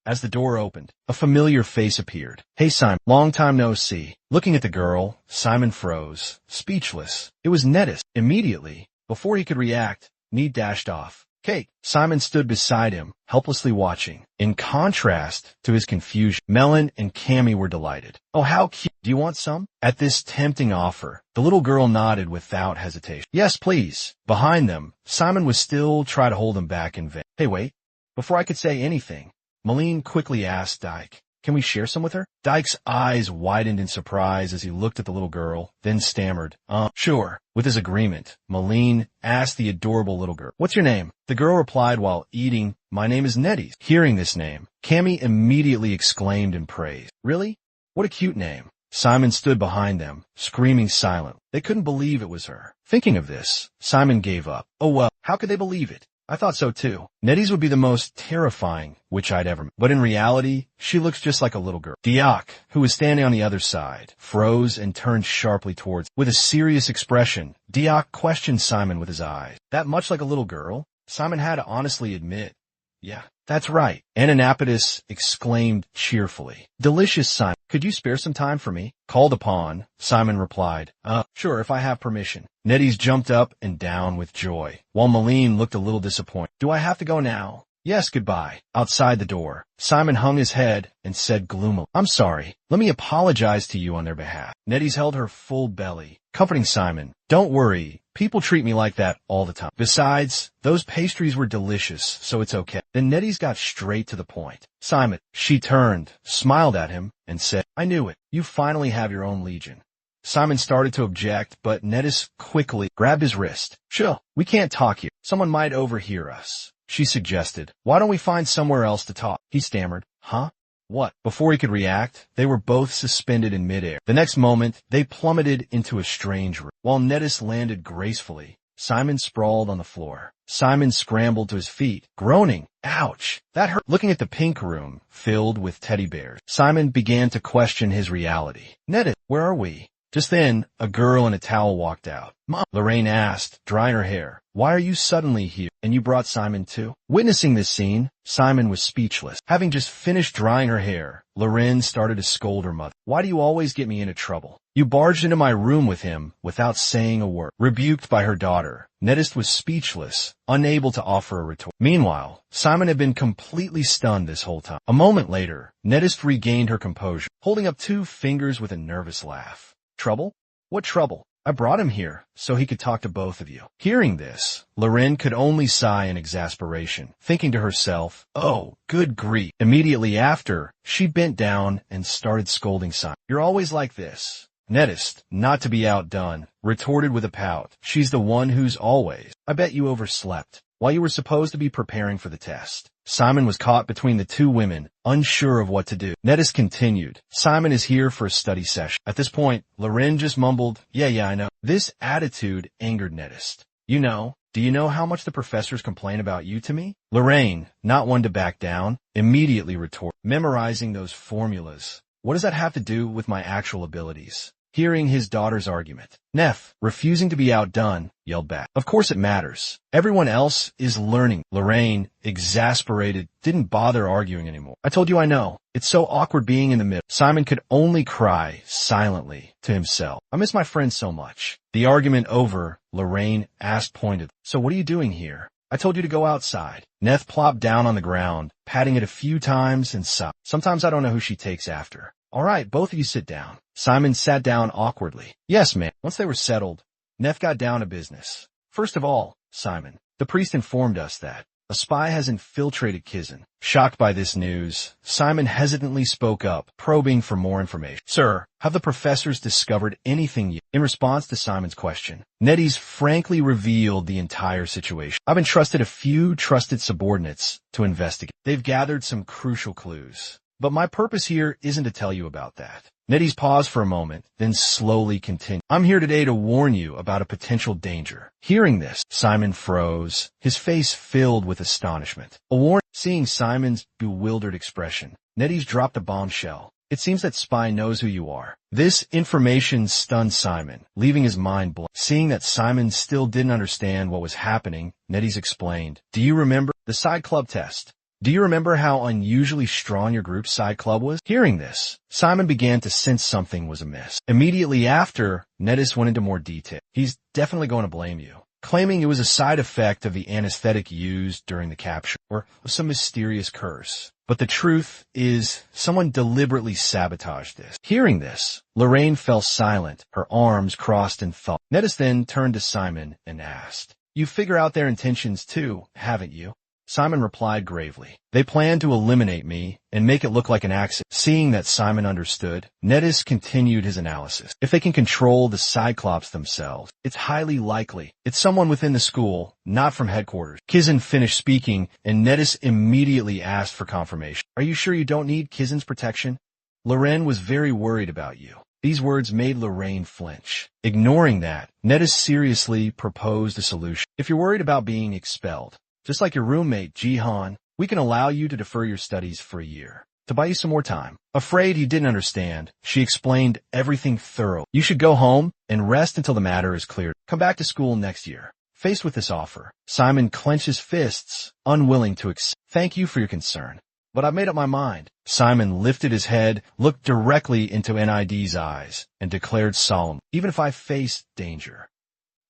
As the door opened, a familiar face appeared. Hey Simon, long time no see. Looking at the girl, Simon froze, speechless. It was Nettis. Immediately, before he could react, Need dashed off. Kate. Simon stood beside him, helplessly watching. In contrast to his confusion, Melon and Cammy were delighted. Oh, how cute. Do you want some? At this tempting offer, the little girl nodded without hesitation. Yes, please. Behind them, Simon was still trying to hold him back in vain. Hey, wait. Before I could say anything, Malene quickly asked Dyke, Can we share some with her? Dyke's eyes widened in surprise as he looked at the little girl, then stammered, Sure. With his agreement, Malene asked the adorable little girl, What's your name? The girl replied while eating, My name is Netties. Hearing this name, Cammy immediately exclaimed in praise. Really? What a cute name. Simon stood behind them, screaming silently. They couldn't believe it was her. Thinking of this, Simon gave up. Oh well, how could they believe it? I thought so too. Netties would be the most terrifying witch I'd ever met. But in reality, she looks just like a little girl. Diok, who was standing on the other side, froze and turned sharply towards him. With a serious expression, Diok questioned Simon with his eyes. That much like a little girl? Simon had to honestly admit. Yeah, that's right. Ananicaps exclaimed cheerfully. Delicious, Simon. Could you spare some time for me? Called upon, Simon replied, Sure, if I have permission. Netties jumped up and down with joy, while Malene looked a little disappointed. Do I have to go now? Yes, goodbye. Outside the door, Simon hung his head and said gloomily, I'm sorry. Let me apologize to you on their behalf. Netties held her full belly, comforting Simon. Don't worry. People treat me like that all the time. Besides, those pastries were delicious, so it's okay. Then Netties got straight to the point. Simon, she turned, smiled at him, and said, I knew it. You finally have your own legion. Simon started to object, but Nettis quickly grabbed his wrist. Chill, we can't talk here. Someone might overhear us, she suggested. Why don't we find somewhere else to talk? He stammered. Huh? What? Before he could react, they were both suspended in midair. The next moment, they plummeted into a strange room. While Nettis landed gracefully, Simon sprawled on the floor. Simon scrambled to his feet, groaning. Ouch! That hurt. Looking at the pink room, filled with teddy bears, Simon began to question his reality. Nettis, where are we? Just then, a girl in a towel walked out. Mom, Lorraine asked, drying her hair. Why are you suddenly here? And you brought Simon too? Witnessing this scene, Simon was speechless. Having just finished drying her hair, Lorraine started to scold her mother. Why do you always get me into trouble? You barged into my room with him without saying a word. Rebuked by her daughter, Nettis was speechless, unable to offer a retort. Meanwhile, Simon had been completely stunned this whole time. A moment later, Nettis regained her composure, holding up two fingers with a nervous laugh. Trouble? What trouble? I brought him here so he could talk to both of you. Hearing this, Loren could only sigh in exasperation, thinking to herself, oh, good grief. Immediately after, she bent down and started scolding Simon. You're always like this. Nettist, not to be outdone, retorted with a pout. She's the one who's always. I bet you overslept while you were supposed to be preparing for the test. Simon was caught between the two women, unsure of what to do. Nettist continued. Simon is here for a study session. At this point, Loren just mumbled, yeah, I know. This attitude angered Nettist. Do you know how much the professors complain about you to me? Lorraine, not one to back down, immediately retorted, memorizing those formulas. What does that have to do with my actual abilities? Hearing his daughter's argument, Neff, refusing to be outdone, yelled back. Of course it matters. Everyone else is learning. Lorraine, exasperated, didn't bother arguing anymore. I told you I know. It's so awkward being in the middle. Simon could only cry silently to himself. I miss my friends so much. The argument over, Lorraine asked pointedly, so what are you doing here? I told you to go outside. Neff plopped down on the ground, patting it a few times and sobbed. Sometimes I don't know who she takes after. All right, both of you sit down. Simon sat down awkwardly. Yes, ma'am. Once they were settled, Neff got down to business. First of all, Simon, the priest informed us that a spy has infiltrated Kizan. Shocked by this news, Simon hesitantly spoke up, probing for more information. Sir, have the professors discovered anything yet? In response to Simon's question, Nettie's frankly revealed the entire situation. I've entrusted a few trusted subordinates to investigate. They've gathered some crucial clues. But my purpose here isn't to tell you about that. Nettie's paused for a moment, then slowly continued. I'm here today to warn you about a potential danger. Hearing this, Simon froze, his face filled with astonishment. A warning. Seeing Simon's bewildered expression, Nettie's dropped a bombshell. It seems that Spy knows who you are. This information stunned Simon, leaving his mind blank. Seeing that Simon still didn't understand what was happening, Nettie's explained. Do you remember the side club test? Do you remember how unusually strong your group's side club was? Hearing this, Simon began to sense something was amiss. Immediately after, Nettist went into more detail. He's definitely going to blame you, claiming it was a side effect of the anesthetic used during the capture, or of some mysterious curse. But the truth is, someone deliberately sabotaged this. Hearing this, Lorraine fell silent, her arms crossed in thought. Nettist then turned to Simon and asked, You figure out their intentions too, haven't you? Simon replied gravely. They plan to eliminate me and make it look like an accident. Seeing that Simon understood, Nettist continued his analysis. If they can control the Cyclops themselves, it's highly likely it's someone within the school, not from headquarters. Kizan finished speaking, and Nettist immediately asked for confirmation. Are you sure you don't need Kizan's protection? Loren was very worried about you. These words made Lorraine flinch. Ignoring that, Nettist seriously proposed a solution. If you're worried about being expelled, just like your roommate, Jihan, we can allow you to defer your studies for a year, to buy you some more time. Afraid he didn't understand, she explained everything thoroughly. You should go home and rest until the matter is cleared. Come back to school next year. Faced with this offer, Simon clenched his fists, unwilling to accept. Thank you for your concern, but I've made up my mind. Simon lifted his head, looked directly into NID's eyes, and declared solemnly, even if I face danger,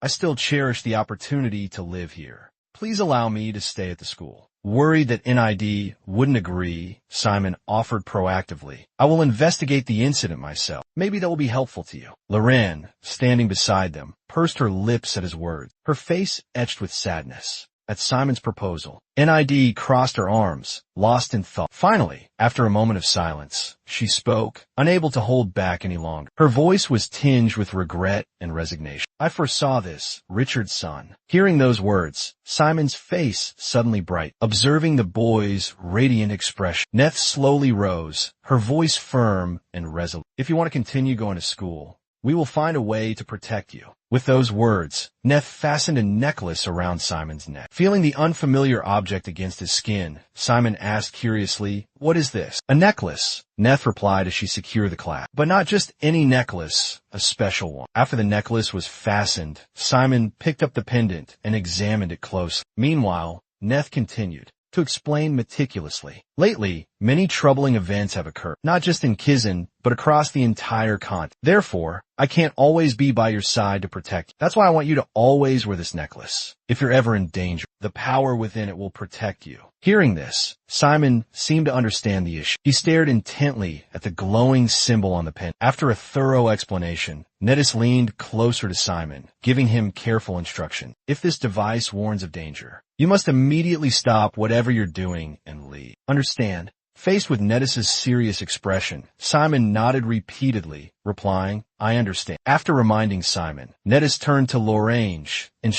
I still cherish the opportunity to live here. Please allow me to stay at the school. Worried that NID wouldn't agree, Simon offered proactively. I will investigate the incident myself. Maybe that will be helpful to you. Loren, standing beside them, pursed her lips at his words, her face etched with sadness. At Simon's proposal, NID crossed her arms, lost in thought. Finally, after a moment of silence, she spoke, unable to hold back any longer. Her voice was tinged with regret and resignation. I foresaw this, Richard's son. Hearing those words, Simon's face suddenly brightened. Observing the boy's radiant expression, Neff slowly rose, her voice firm and resolute. If you want to continue going to school, we will find a way to protect you. With those words, Neff fastened a necklace around Simon's neck. Feeling the unfamiliar object against his skin, Simon asked curiously, What is this? A necklace, Neff replied as she secured the clasp. But not just any necklace, a special one. After the necklace was fastened, Simon picked up the pendant and examined it closely. Meanwhile, Neff continued to explain meticulously. Lately, many troubling events have occurred, not just in Kizan, but across the entire continent. Therefore, I can't always be by your side to protect you. That's why I want you to always wear this necklace. If you're ever in danger, the power within it will protect you. Hearing this, Simon seemed to understand the issue. He stared intently at the glowing symbol on the pen. After a thorough explanation, Nettis leaned closer to Simon, giving him careful instruction. If this device warns of danger, you must immediately stop whatever you're doing and leave. Understand? Faced with Nettis's serious expression, Simon nodded repeatedly, replying, I understand. After reminding Simon, Nettis turned to Lorange, and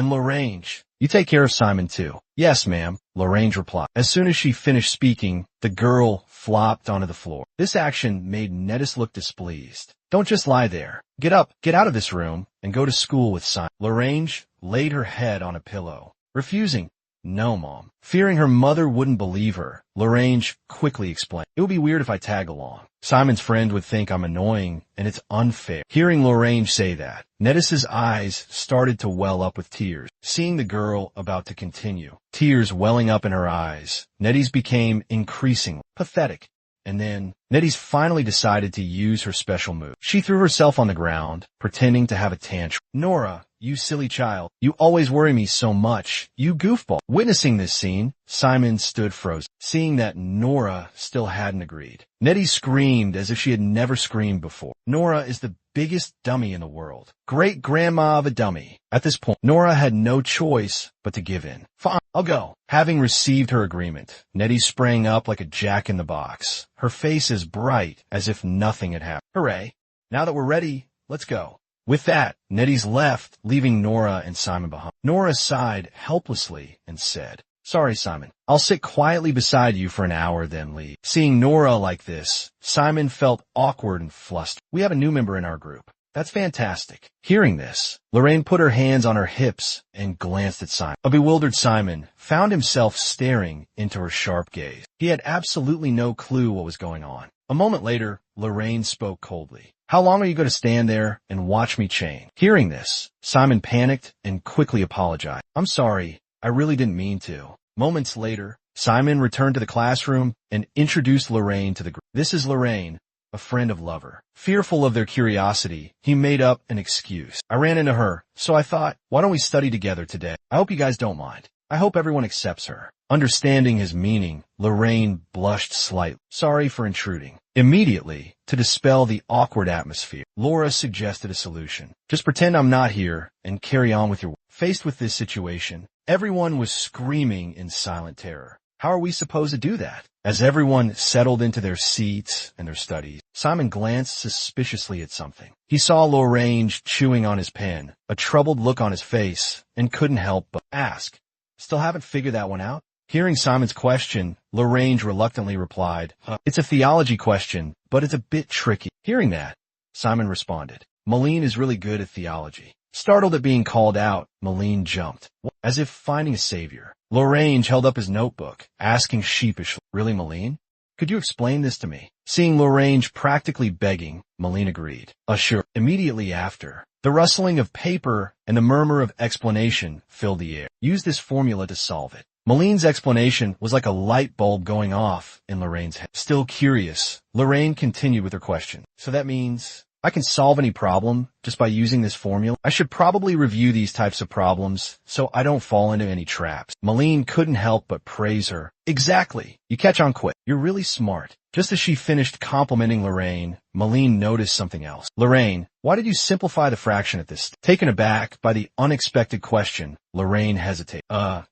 Lorange, you take care of Simon too. Yes, ma'am, Lorange replied. As soon as she finished speaking, the girl flopped onto the floor. This action made Nettis look displeased. Don't just lie there. Get up, get out of this room, and go to school with Simon. Lorange laid her head on a pillow, refusing. No, Mom. Fearing her mother wouldn't believe her, Lorange quickly explained. It would be weird if I tag along. Simon's friend would think I'm annoying, and it's unfair. Hearing Lorange say that, Nettis's eyes started to well up with tears. Seeing the girl about to continue, tears welling up in her eyes, Nettis became increasingly pathetic. And then, Nettis finally decided to use her special move. She threw herself on the ground, pretending to have a tantrum. Nora, you silly child, you always worry me so much, you goofball. Witnessing this scene, Simon stood frozen. Seeing that Nora still hadn't agreed, Nettis screamed as if she had never screamed before. Nora is the biggest dummy in the world. Great grandma of a dummy. At this point, Nora had no choice but to give in. Fine, I'll go. Having received her agreement, Nettis sprang up like a jack-in-the-box, her face as bright as if nothing had happened. Hooray. Now that we're ready, let's go. With that, Nettis left, leaving Nora and Simon behind. Nora sighed helplessly and said, Sorry, Simon. I'll sit quietly beside you for an hour, then leave. Seeing Nora like this, Simon felt awkward and flustered. We have a new member in our group. That's fantastic. Hearing this, Lorraine put her hands on her hips and glanced at Simon. A bewildered Simon found himself staring into her sharp gaze. He had absolutely no clue what was going on. A moment later, Lorraine spoke coldly. How long are you going to stand there and watch me chain? Hearing this, Simon panicked and quickly apologized. I'm sorry. I really didn't mean to. Moments later, Simon returned to the classroom and introduced Lorraine to the group. This is Lorraine, a friend of Lover. Fearful of their curiosity, he made up an excuse. I ran into her, so I thought, why don't we study together today? I hope you guys don't mind. I hope everyone accepts her. Understanding his meaning, Lorraine blushed slightly. Sorry for intruding. Immediately, to dispel the awkward atmosphere, Laura suggested a solution. Just pretend I'm not here and carry on with your work. Faced with this situation, everyone was screaming in silent terror. How are we supposed to do that? As everyone settled into their seats and their studies, Simon glanced suspiciously at something. He saw Lorraine chewing on his pen, a troubled look on his face, and couldn't help but ask, Still haven't figured that one out? Hearing Simon's question, Lorraine reluctantly replied, It's a theology question, but it's a bit tricky. Hearing that, Simon responded, Malene is really good at theology. Startled at being called out, Malene jumped, as if finding a savior. Lorraine held up his notebook, asking sheepishly, Really, Malene? Could you explain this to me? Seeing Lorraine practically begging, Malene agreed. Sure. Immediately after, the rustling of paper and the murmur of explanation filled the air. Use this formula to solve it. Malene's explanation was like a light bulb going off in Lorraine's head. Still curious, Lorraine continued with her question. So that means I can solve any problem just by using this formula? I should probably review these types of problems so I don't fall into any traps. Malene couldn't help but praise her. Exactly. You catch on quick. You're really smart. Just as she finished complimenting Lorraine, Malene noticed something else. Lorraine, why did you simplify the fraction at this? Taken aback by the unexpected question, Lorraine hesitated.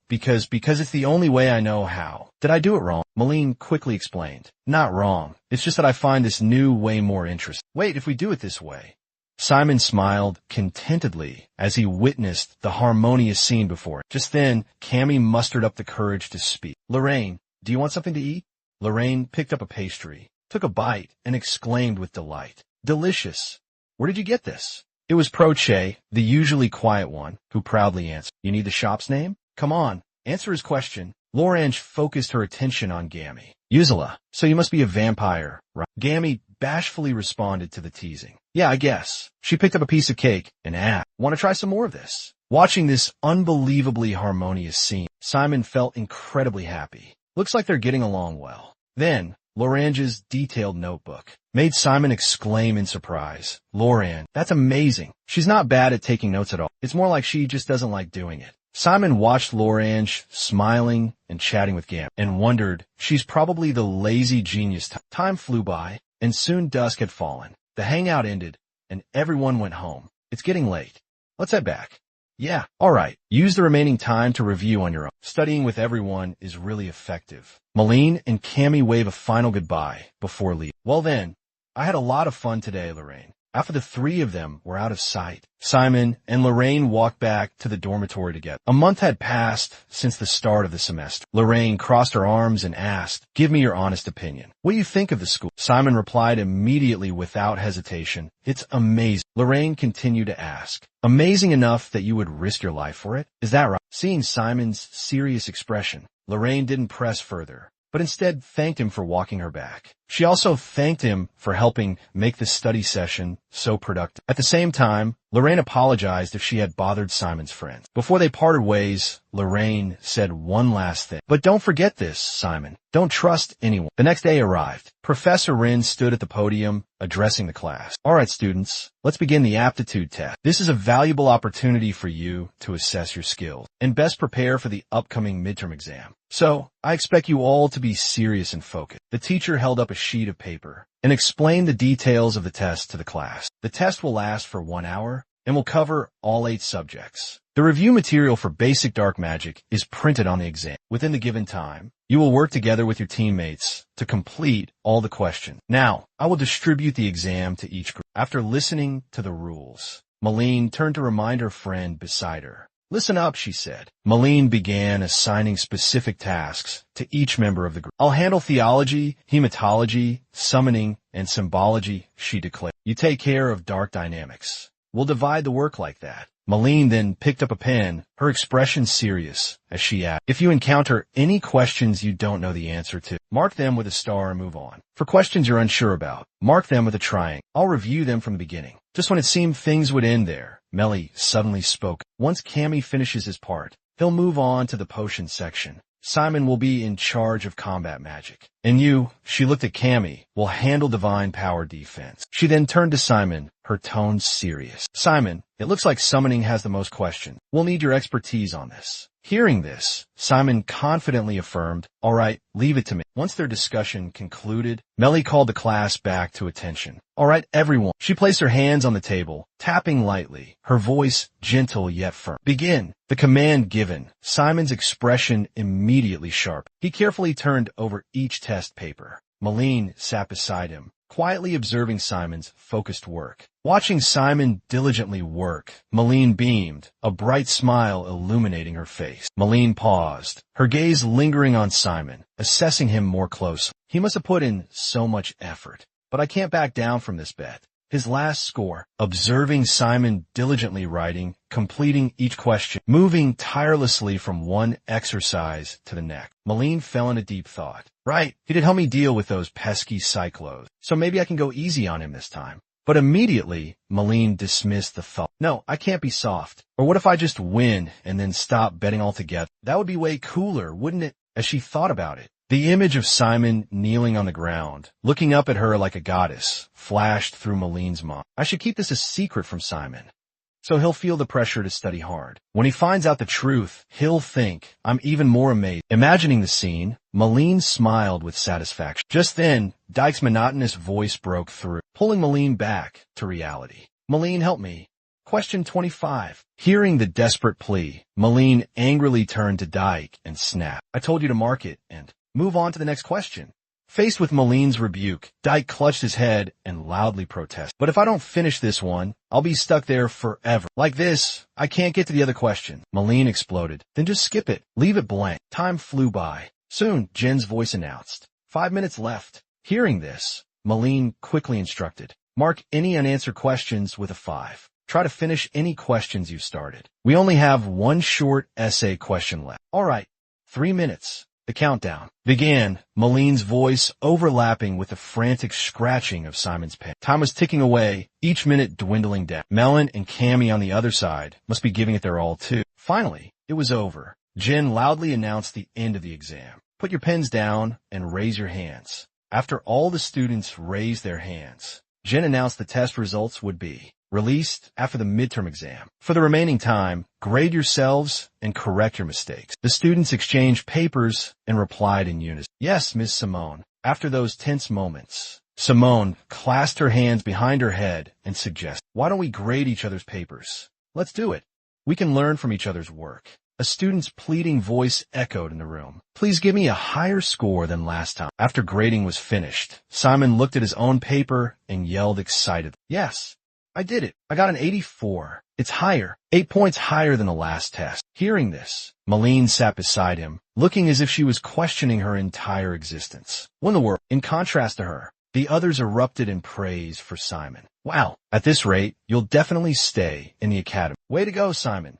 Because it's the only way I know how. Did I do it wrong? Malene quickly explained. Not wrong. It's just that I find this new way more interesting. Wait, if we do it this way. Simon smiled contentedly as he witnessed the harmonious scene before him. Just then, Cammy mustered up the courage to speak. Lorraine, do you want something to eat? Lorraine picked up a pastry, took a bite, and exclaimed with delight. Delicious. Where did you get this? It was Proche, the usually quiet one, who proudly answered. You need the shop's name? Come on, answer his question. Lorange focused her attention on Gammy. Uzela, so you must be a vampire, right? Gammy bashfully responded to the teasing. Yeah, I guess. She picked up a piece of cake and asked, Want to try some more of this? Watching this unbelievably harmonious scene, Simon felt incredibly happy. Looks like they're getting along well. Then, Lorange's detailed notebook made Simon exclaim in surprise. Lorange, that's amazing. She's not bad at taking notes at all. It's more like she just doesn't like doing it. Simon watched Lorange smiling and chatting with Gam and wondered, she's probably the lazy genius. Time flew by, and soon dusk had fallen. The hangout ended, and everyone went home. It's getting late. Let's head back. Yeah, alright. Use the remaining time to review on your own. Studying with everyone is really effective. Malene and Cammy wave a final goodbye before leaving. Well then, I had a lot of fun today, Lorraine. After the three of them were out of sight, Simon and Lorraine walked back to the dormitory together. A month had passed since the start of the semester. Lorraine crossed her arms and asked, "Give me your honest opinion. What do you think of the school?" Simon replied immediately without hesitation, "It's amazing." Lorraine continued to ask, "Amazing enough that you would risk your life for it? Is that right?" Seeing Simon's serious expression, Lorraine didn't press further, but instead thanked him for walking her back. She also thanked him for helping make the study session so productive. At the same time, Lorraine apologized if she had bothered Simon's friends. Before they parted ways, Lorraine said one last thing. "But don't forget this, Simon. Don't trust anyone." The next day arrived. Professor Rin stood at the podium, addressing the class. "All right, students, let's begin the aptitude test. This is a valuable opportunity for you to assess your skills and best prepare for the upcoming midterm exam. So, I expect you all to be serious and focused." The teacher held up a sheet of paper and explained the details of the test to the class. The test will last for 1 hour and will cover all 8 subjects. The review material for basic dark magic is printed on the exam. Within the given time, you will work together with your teammates to complete all the questions. Now, I will distribute the exam to each group. After listening to the rules, Malene turned to remind her friend beside her. "Listen up," she said. Malene began assigning specific tasks to each member of the group. "I'll handle theology, hematology, summoning, and symbology," she declared. "You take care of dark dynamics. We'll divide the work like that." Malene then picked up a pen, her expression serious, as she asked, "If you encounter any questions you don't know the answer to, mark them with a star and move on. For questions you're unsure about, mark them with a triangle. I'll review them from the beginning." Just when it seemed things would end there, Melly suddenly spoke. "Once Cammy finishes his part, he'll move on to the potion section. Simon will be in charge of combat magic. And you," she looked at Cammy, "will handle divine power defense." She then turned to Simon, her tone serious. "Simon, it looks like summoning has the most questions. We'll need your expertise on this." Hearing this, Simon confidently affirmed, "All right, leave it to me." Once their discussion concluded, Melly called the class back to attention. "All right, everyone." She placed her hands on the table, tapping lightly, her voice gentle yet firm. "Begin." The command given, Simon's expression immediately sharp. He carefully turned over each test paper. Malene sat beside him, quietly observing Simon's focused work. Watching Simon diligently work, Malene beamed, a bright smile illuminating her face. Malene paused, her gaze lingering on Simon, assessing him more closely. He must have put in so much effort, but I can't back down from this bet. His last score, observing Simon diligently writing, completing each question, moving tirelessly from one exercise to the next. Malene fell into deep thought. Right, he did help me deal with those pesky cyclos, so maybe I can go easy on him this time. But immediately, Malene dismissed the thought. No, I can't be soft. Or what if I just win and then stop betting altogether? That would be way cooler, wouldn't it? As she thought about it, the image of Simon kneeling on the ground, looking up at her like a goddess, flashed through Malene's mind. I should keep this a secret from Simon, so he'll feel the pressure to study hard. When he finds out the truth, he'll think I'm even more amazed. Imagining the scene, Malene smiled with satisfaction. Just then, Dyke's monotonous voice broke through, pulling Malene back to reality. "Malene, help me. Question 25. Hearing the desperate plea, Malene angrily turned to Dyke and snapped. "I told you to mark it and move on to the next question." Faced with Malene's rebuke, Dyke clutched his head and loudly protested. "But if I don't finish this one, I'll be stuck there forever. Like this, I can't get to the other question." Malene exploded. "Then just skip it. Leave it blank." Time flew by. Soon, Jen's voice announced, 5 minutes left. Hearing this, Malene quickly instructed, "Mark any unanswered questions with a 5. Try to finish any questions you started. We only have one short essay question left." "All right, 3 minutes." The countdown began, Malene's voice overlapping with the frantic scratching of Simon's pen. Time was ticking away, each minute dwindling down. Melon and Cammy on the other side must be giving it their all too. Finally, it was over. Jen loudly announced the end of the exam. "Put your pens down and raise your hands." After all the students raised their hands, Jen announced the test results would be released after the midterm exam. For the remaining time, grade yourselves and correct your mistakes. The students exchanged papers and replied in unison. Yes, Miss Simone. After those tense moments, Simone clasped her hands behind her head and suggested, why don't we grade each other's papers? Let's do it. We can learn from each other's work. A student's pleading voice echoed in the room. Please give me a higher score than last time. After grading was finished, Simon looked at his own paper and yelled excitedly, yes, I did it. I got an 84. It's higher. 8 points higher than the last test. Hearing this, Malene sat beside him, looking as if she was questioning her entire existence. What in the world? In contrast to her, the others erupted in praise for Simon. Wow, at this rate, you'll definitely stay in the academy. Way to go, Simon.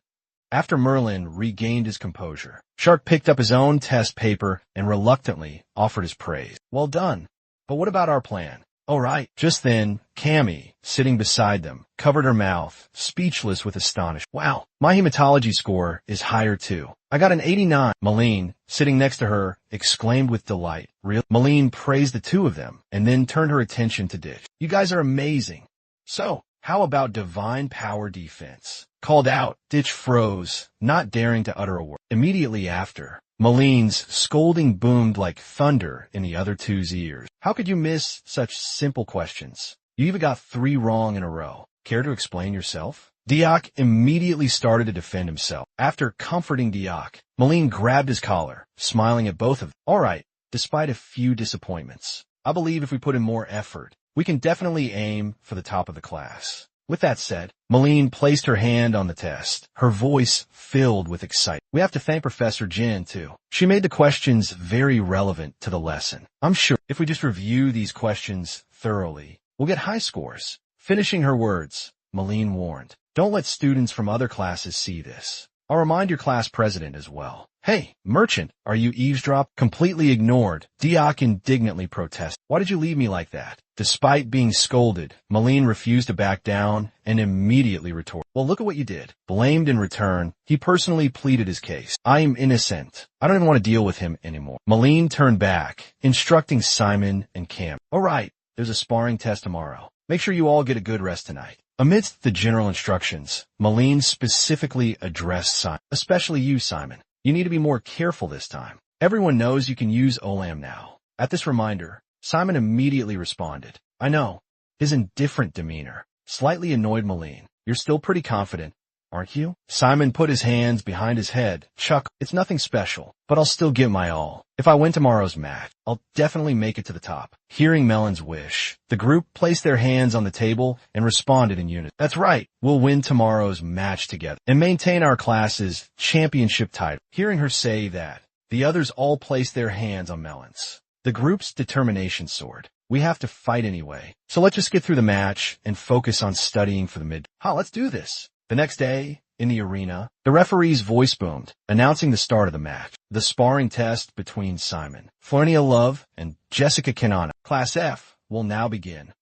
After Merlin regained his composure, Shark picked up his own test paper and reluctantly offered his praise. Well done. But what about our plan? All right. Just then, Cammy, sitting beside them, covered her mouth, speechless with astonishment. Wow, my hematology score is higher too. I got an 89. Malene, sitting next to her, exclaimed with delight. Really? Malene praised the two of them and then turned her attention to Ditch. You guys are amazing. So, how about divine power defense? Called out, Ditch froze, not daring to utter a word. Immediately after, Malene's scolding boomed like thunder in the other two's ears. How could you miss such simple questions? You even got 3 wrong in a row. Care to explain yourself? Diak immediately started to defend himself. After comforting Diak, Malene grabbed his collar, smiling at both of them. All right, despite a few disappointments, I believe if we put in more effort, we can definitely aim for the top of the class. With that said, Malene placed her hand on the test, her voice filled with excitement. We have to thank Professor Jin, too. She made the questions very relevant to the lesson. I'm sure if we just review these questions thoroughly, we'll get high scores. Finishing her words, Malene warned, don't let students from other classes see this. I'll remind your class president as well. Hey, merchant, are you eavesdrop? Completely ignored, Diak indignantly protested. Why did you leave me like that? Despite being scolded, Malene refused to back down and immediately retorted. Well, look at what you did. Blamed in return, he personally pleaded his case. I am innocent. I don't even want to deal with him anymore. Malene turned back, instructing Simon and Cam. All right, there's a sparring test tomorrow. Make sure you all get a good rest tonight. Amidst the general instructions, Malene specifically addressed Simon. Especially you, Simon. You need to be more careful this time. Everyone knows you can use Olam now. At this reminder, Simon immediately responded. I know. His indifferent demeanor slightly annoyed Malene. You're still pretty confident, aren't you? Simon put his hands behind his head. Chuck, it's nothing special, but I'll still give my all. If I win tomorrow's match, I'll definitely make it to the top. Hearing Melon's wish, the group placed their hands on the table and responded in unison. That's right. We'll win tomorrow's match together and maintain our class's championship title. Hearing her say that, the others all placed their hands on Melon's. The group's determination soared. We have to fight anyway. So let's just get through the match and focus on studying for the mid. Let's do this. The next day, in the arena, the referee's voice boomed, announcing the start of the match. The sparring test between Simon, Florinda Love, and Jessica Kanana. Class F will now begin.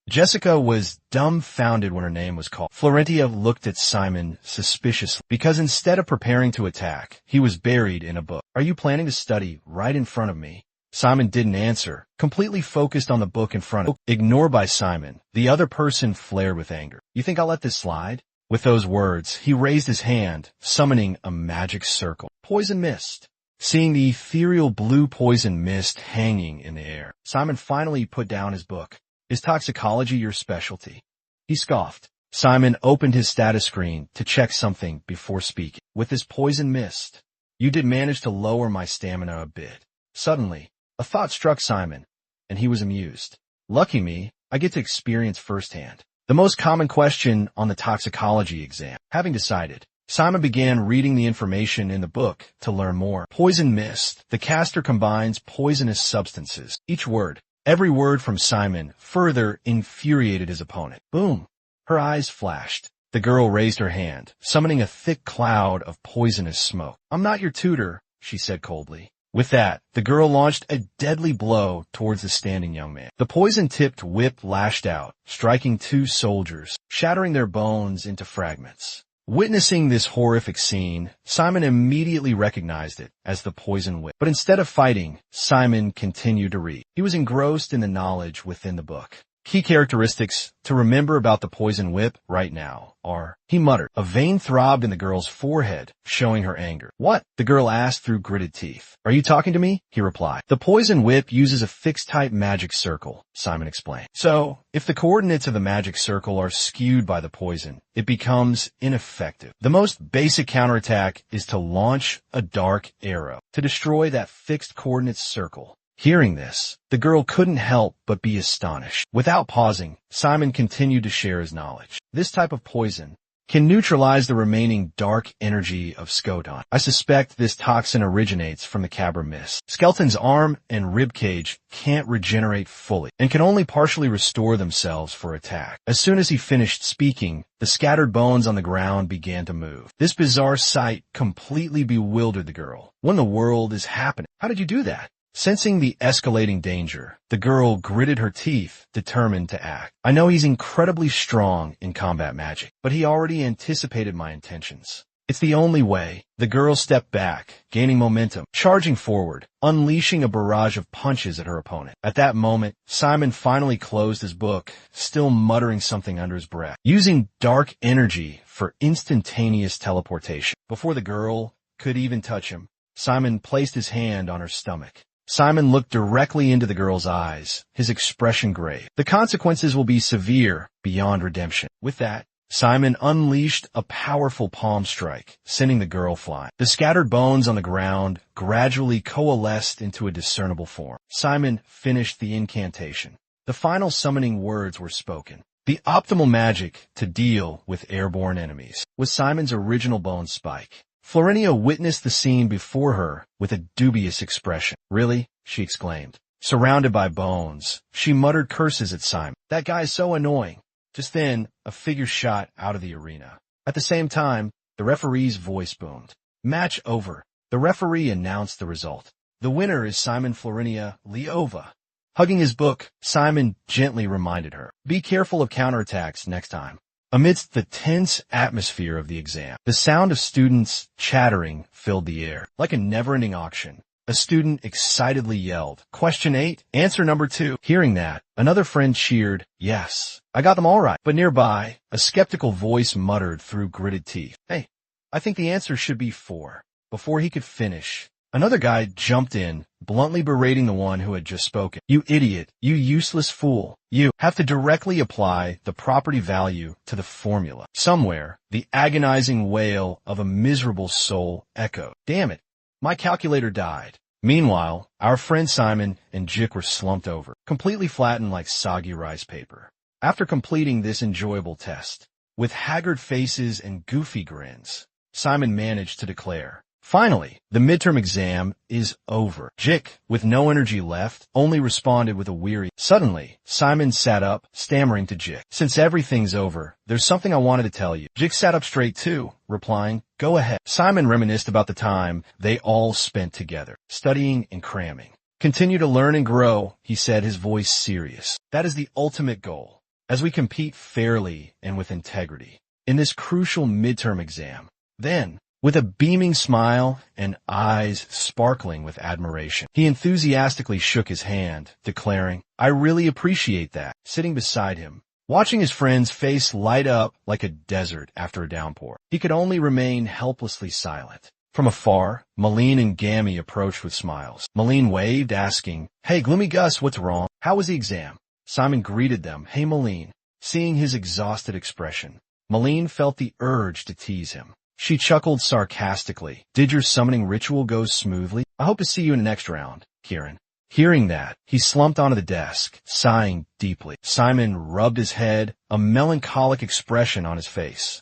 Jessica was dumbfounded when her name was called. Florentia looked at Simon suspiciously, because instead of preparing to attack, he was buried in a book. Are you planning to study right in front of me? Simon didn't answer, completely focused on the book in front of him. Ignored by Simon, the other person flared with anger. You think I'll let this slide? With those words, he raised his hand, summoning a magic circle. Poison mist. Seeing the ethereal blue poison mist hanging in the air, Simon finally put down his book. Is toxicology your specialty? He scoffed. Simon opened his status screen to check something before speaking. With this poison mist, you did manage to lower my stamina a bit. Suddenly, a thought struck Simon, and he was amused. Lucky me, I get to experience firsthand the most common question on the toxicology exam. Having decided, Simon began reading the information in the book to learn more. Poison mist. The caster combines poisonous substances. Each word, every word from Simon, further infuriated his opponent. Boom. Her eyes flashed. The girl raised her hand, summoning a thick cloud of poisonous smoke. I'm not your tutor, she said coldly. With that, the girl launched a deadly blow towards the standing young man. The poison-tipped whip lashed out, striking 2 soldiers, shattering their bones into fragments. Witnessing this horrific scene, Simon immediately recognized it as the poison whip. But instead of fighting, Simon continued to read. He was engrossed in the knowledge within the book. Key characteristics to remember about the poison whip right now are, he muttered. A vein throbbed in the girl's forehead, showing her anger. What? The girl asked through gritted teeth. Are you talking to me? He replied. The poison whip uses a fixed type magic circle, Simon explained. So, if the coordinates of the magic circle are skewed by the poison, it becomes ineffective. The most basic counterattack is to launch a dark arrow to destroy that fixed coordinates circle. Hearing this, the girl couldn't help but be astonished. Without pausing, Simon continued to share his knowledge. This type of poison can neutralize the remaining dark energy of Skodon. I suspect this toxin originates from the Cabra mist. Skeleton's arm and rib cage can't regenerate fully and can only partially restore themselves for attack. As soon as he finished speaking, the scattered bones on the ground began to move. This bizarre sight completely bewildered the girl. What in the world is happening? How did you do that? Sensing the escalating danger, the girl gritted her teeth, determined to act. I know he's incredibly strong in combat magic, but he already anticipated my intentions. It's the only way. The girl stepped back, gaining momentum, charging forward, unleashing a barrage of punches at her opponent. At that moment, Simon finally closed his book, still muttering something under his breath, using dark energy for instantaneous teleportation. Before the girl could even touch him, Simon placed his hand on her stomach. Simon looked directly into the girl's eyes, his expression grave. The consequences will be severe, beyond redemption. With that, Simon unleashed a powerful palm strike, sending the girl flying. The scattered bones on the ground gradually coalesced into a discernible form. Simon finished the incantation. The final summoning words were spoken. The optimal magic to deal with airborne enemies was Simon's original bone spike. Florinia witnessed the scene before her with a dubious expression. Really? She exclaimed. Surrounded by bones, she muttered curses at Simon. That guy's so annoying. Just then, a figure shot out of the arena. At the same time, the referee's voice boomed. Match over. The referee announced the result. The winner is Simon Florinia Leova. Hugging his book, Simon gently reminded her. Be careful of counterattacks next time. Amidst the tense atmosphere of the exam, the sound of students chattering filled the air. Like a never-ending auction, a student excitedly yelled, Question 8, answer number 2. Hearing that, another friend cheered, Yes, I got them all right. But nearby, a skeptical voice muttered through gritted teeth, Hey, I think the answer should be 4. Before he could finish, another guy jumped in, bluntly berating the one who had just spoken. You idiot, you useless fool. You have to directly apply the property value to the formula. Somewhere, the agonizing wail of a miserable soul echoed. Damn it, my calculator died. Meanwhile, our friend Simon and Jik were slumped over, completely flattened like soggy rice paper. After completing this enjoyable test, with haggard faces and goofy grins, Simon managed to declare, Finally, the midterm exam is over. Jik, with no energy left, only responded with a weary. Suddenly, Simon sat up, stammering to Jik. Since everything's over, there's something I wanted to tell you. Jik sat up straight too, replying, Go ahead. Simon reminisced about the time they all spent together, studying and cramming. Continue to learn and grow, he said, his voice serious. That is the ultimate goal, as we compete fairly and with integrity in this crucial midterm exam. Then, with a beaming smile and eyes sparkling with admiration, he enthusiastically shook his hand, declaring, I really appreciate that. Sitting beside him, watching his friend's face light up like a desert after a downpour, he could only remain helplessly silent. From afar, Malene and Gammy approached with smiles. Malene waved, asking, Hey, Gloomy Gus, what's wrong? How was the exam? Simon greeted them, Hey, Malene. Seeing his exhausted expression, Malene felt the urge to tease him. She chuckled sarcastically. Did your summoning ritual go smoothly? I hope to see you in the next round, Kieran. Hearing that, he slumped onto the desk, sighing deeply. Simon rubbed his head, a melancholic expression on his face.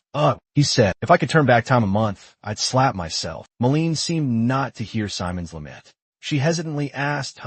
He said, if I could turn back time a month, I'd slap myself. Malene seemed not to hear Simon's lament. She hesitantly asked,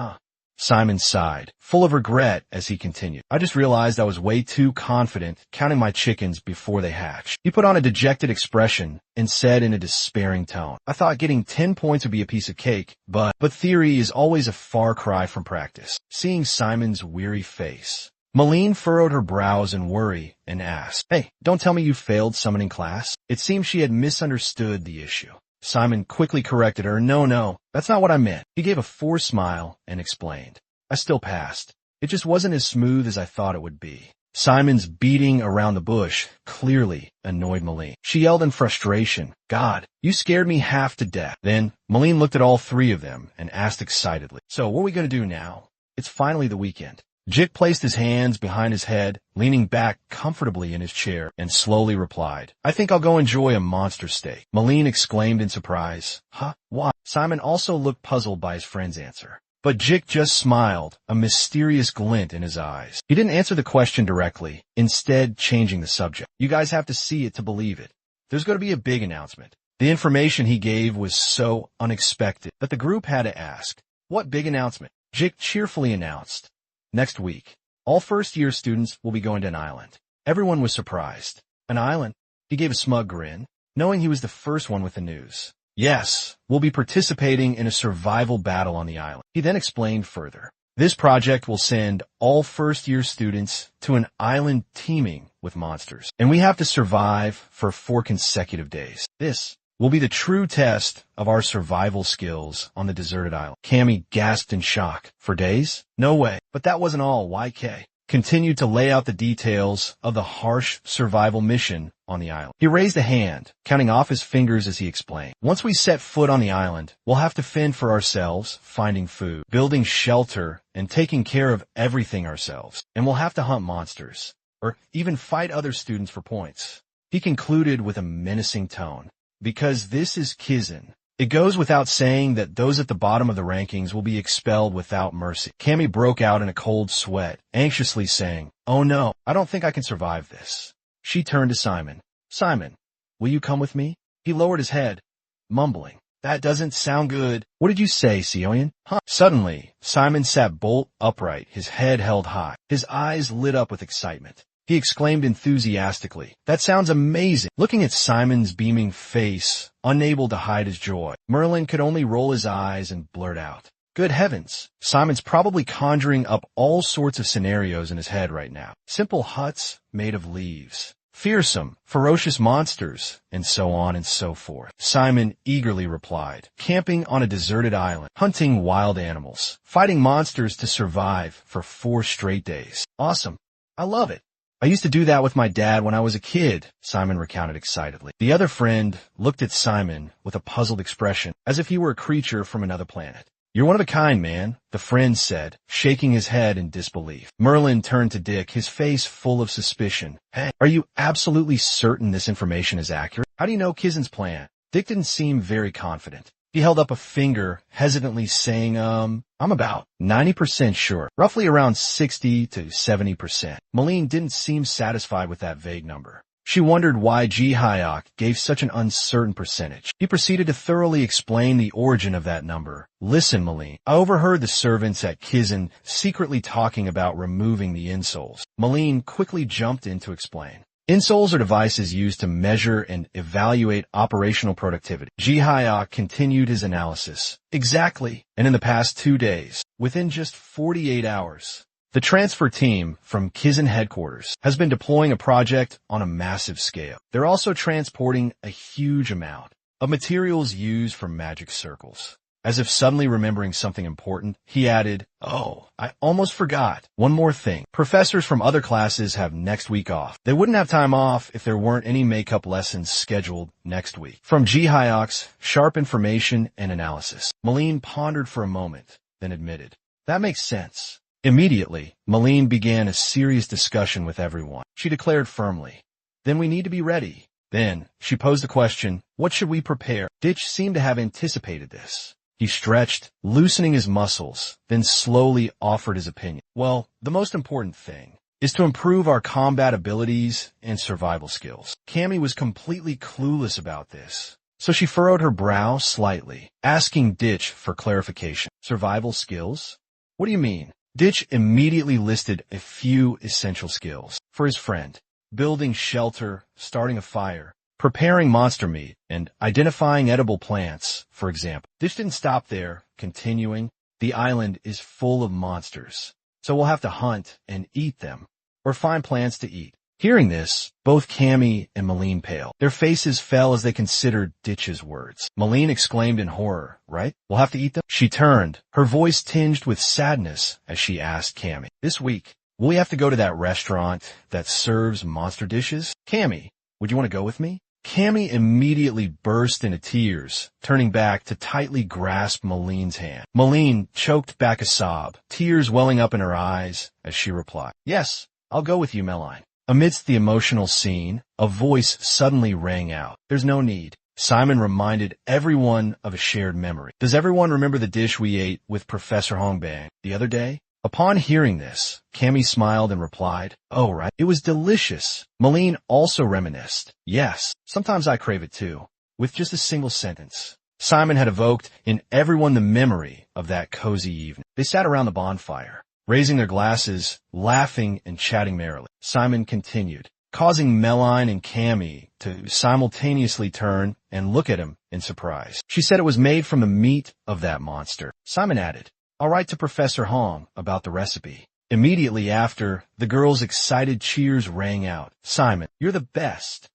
Simon sighed, full of regret as he continued. I just realized I was way too confident counting my chickens before they hatched. He put on a dejected expression and said in a despairing tone, I thought getting 10 points would be a piece of cake, but theory is always a far cry from practice. Seeing Simon's weary face, Malene furrowed her brows in worry and asked, "Hey, don't tell me you failed summoning class?" It seemed she had misunderstood the issue. Simon quickly corrected her. No, that's not what I meant. He gave a forced smile and explained, "I still passed. It just wasn't as smooth as I thought it would be." Simon's beating around the bush clearly annoyed Malene. She yelled in frustration, "God, you scared me half to death." Then Malene looked at all three of them and asked excitedly, "So what are we going to do now? It's finally the weekend." Jik placed his hands behind his head, leaning back comfortably in his chair, and slowly replied, "I think I'll go enjoy a monster steak." Malene exclaimed in surprise, "Huh? Why?" Simon also looked puzzled by his friend's answer. But Jik just smiled, a mysterious glint in his eyes. He didn't answer the question directly, instead changing the subject. "You guys have to see it to believe it. There's going to be a big announcement." The information he gave was so unexpected that the group had to ask, "What big announcement?" Jik cheerfully announced, "Next week, all first-year students will be going to an island." Everyone was surprised. "An island?" He gave a smug grin, knowing he was the first one with the news. "Yes, we'll be participating in a survival battle on the island." He then explained further. "This project will send all first-year students to an island teeming with monsters, and we have to survive for 4 consecutive days. This will be the true test of our survival skills on the deserted island." Cammy gasped in shock. "For days? No way." But that wasn't all. YK continued to lay out the details of the harsh survival mission on the island. He raised a hand, counting off his fingers as he explained. "Once we set foot on the island, we'll have to fend for ourselves, finding food, building shelter, and taking care of everything ourselves. And we'll have to hunt monsters, or even fight other students for points." He concluded with a menacing tone, "Because this is Kizin. It goes without saying that those at the bottom of the rankings will be expelled without mercy." Cammy broke out in a cold sweat, anxiously saying, "Oh no, I don't think I can survive this." She turned to Simon. "Simon, will you come with me?" He lowered his head, mumbling, "That doesn't sound good." "What did you say, Sioyan?" "Huh?" Suddenly, Simon sat bolt upright, his head held high. His eyes lit up with excitement. He exclaimed enthusiastically, "That sounds amazing." Looking at Simon's beaming face, unable to hide his joy, Merlin could only roll his eyes and blurt out, "Good heavens, Simon's probably conjuring up all sorts of scenarios in his head right now. Simple huts made of leaves, fearsome, ferocious monsters, and so on and so forth." Simon eagerly replied, "Camping on a deserted island, hunting wild animals, fighting monsters to survive for 4 straight days. Awesome. I love it. I used to do that with my dad when I was a kid," Simon recounted excitedly. The other friend looked at Simon with a puzzled expression, as if he were a creature from another planet. "You're one of a kind, man," the friend said, shaking his head in disbelief. Merlin turned to Dick, his face full of suspicion. "Hey, are you absolutely certain this information is accurate? How do you know Kizen's plan?" Dick didn't seem very confident. He held up a finger, hesitantly saying, I'm about 90% sure, roughly around 60 to 70%. Malene didn't seem satisfied with that vague number. She wondered why Ji-hyuk gave such an uncertain percentage. He proceeded to thoroughly explain the origin of that number. "Listen, Malene, I overheard the servants at Kizen secretly talking about removing the insoles." Malene quickly jumped in to explain. Insoles are devices used to measure and evaluate operational productivity. Ji-hyuk continued his analysis. "Exactly. And in the past 2 days, within just 48 hours, the transfer team from Kizen headquarters has been deploying a project on a massive scale. They're also transporting a huge amount of materials used for magic circles." As if suddenly remembering something important, he added, "Oh, I almost forgot. One more thing. Professors from other classes have next week off. They wouldn't have time off if there weren't any makeup lessons scheduled next week." From Ji-hyuk's sharp information and analysis, Malene pondered for a moment, then admitted, "That makes sense." Immediately, Malene began a serious discussion with everyone. She declared firmly, "Then we need to be ready." Then, she posed the question, "What should we prepare?" Ditch seemed to have anticipated this. He stretched, loosening his muscles, then slowly offered his opinion. "Well, the most important thing is to improve our combat abilities and survival skills." Cammy was completely clueless about this, so she furrowed her brow slightly, asking Ditch for clarification. "Survival skills? What do you mean?" Ditch immediately listed a few essential skills for his friend: building shelter, starting a fire, preparing monster meat, and identifying edible plants, for example. This didn't stop there, continuing, "The island is full of monsters. so we'll have to hunt and eat them, or find plants to eat. Hearing this, both Cammy and Malene paled. Their faces fell as they considered Ditch's words. Malene exclaimed in horror, right? We'll have to eat them? She turned, her voice tinged with sadness as she asked Cammy. This week, will we have to go to that restaurant that serves monster dishes? Cammy, would you want to go with me? Cammy immediately burst into tears, turning back to tightly grasp Malene's hand. Malene choked back a sob, tears welling up in her eyes as she replied, yes, I'll go with you, Meline. Amidst the emotional scene, a voice suddenly rang out. There's no need. Simon reminded everyone of a shared memory. Does everyone remember the dish we ate with Professor Hongbang the other day? Upon hearing this, Cammy smiled and replied, oh, right. It was delicious. Malene also reminisced. Yes, sometimes I crave it too. With just a single sentence. Simon had evoked in everyone the memory of that cozy evening. They sat around the bonfire, raising their glasses, laughing and chatting merrily. Simon continued, causing Meline and Cammy to simultaneously turn and look at him in surprise. She said it was made from the meat of that monster. Simon added, I'll write to Professor Hong about the recipe. Immediately after, the girls' excited cheers rang out. Simon, you're the best.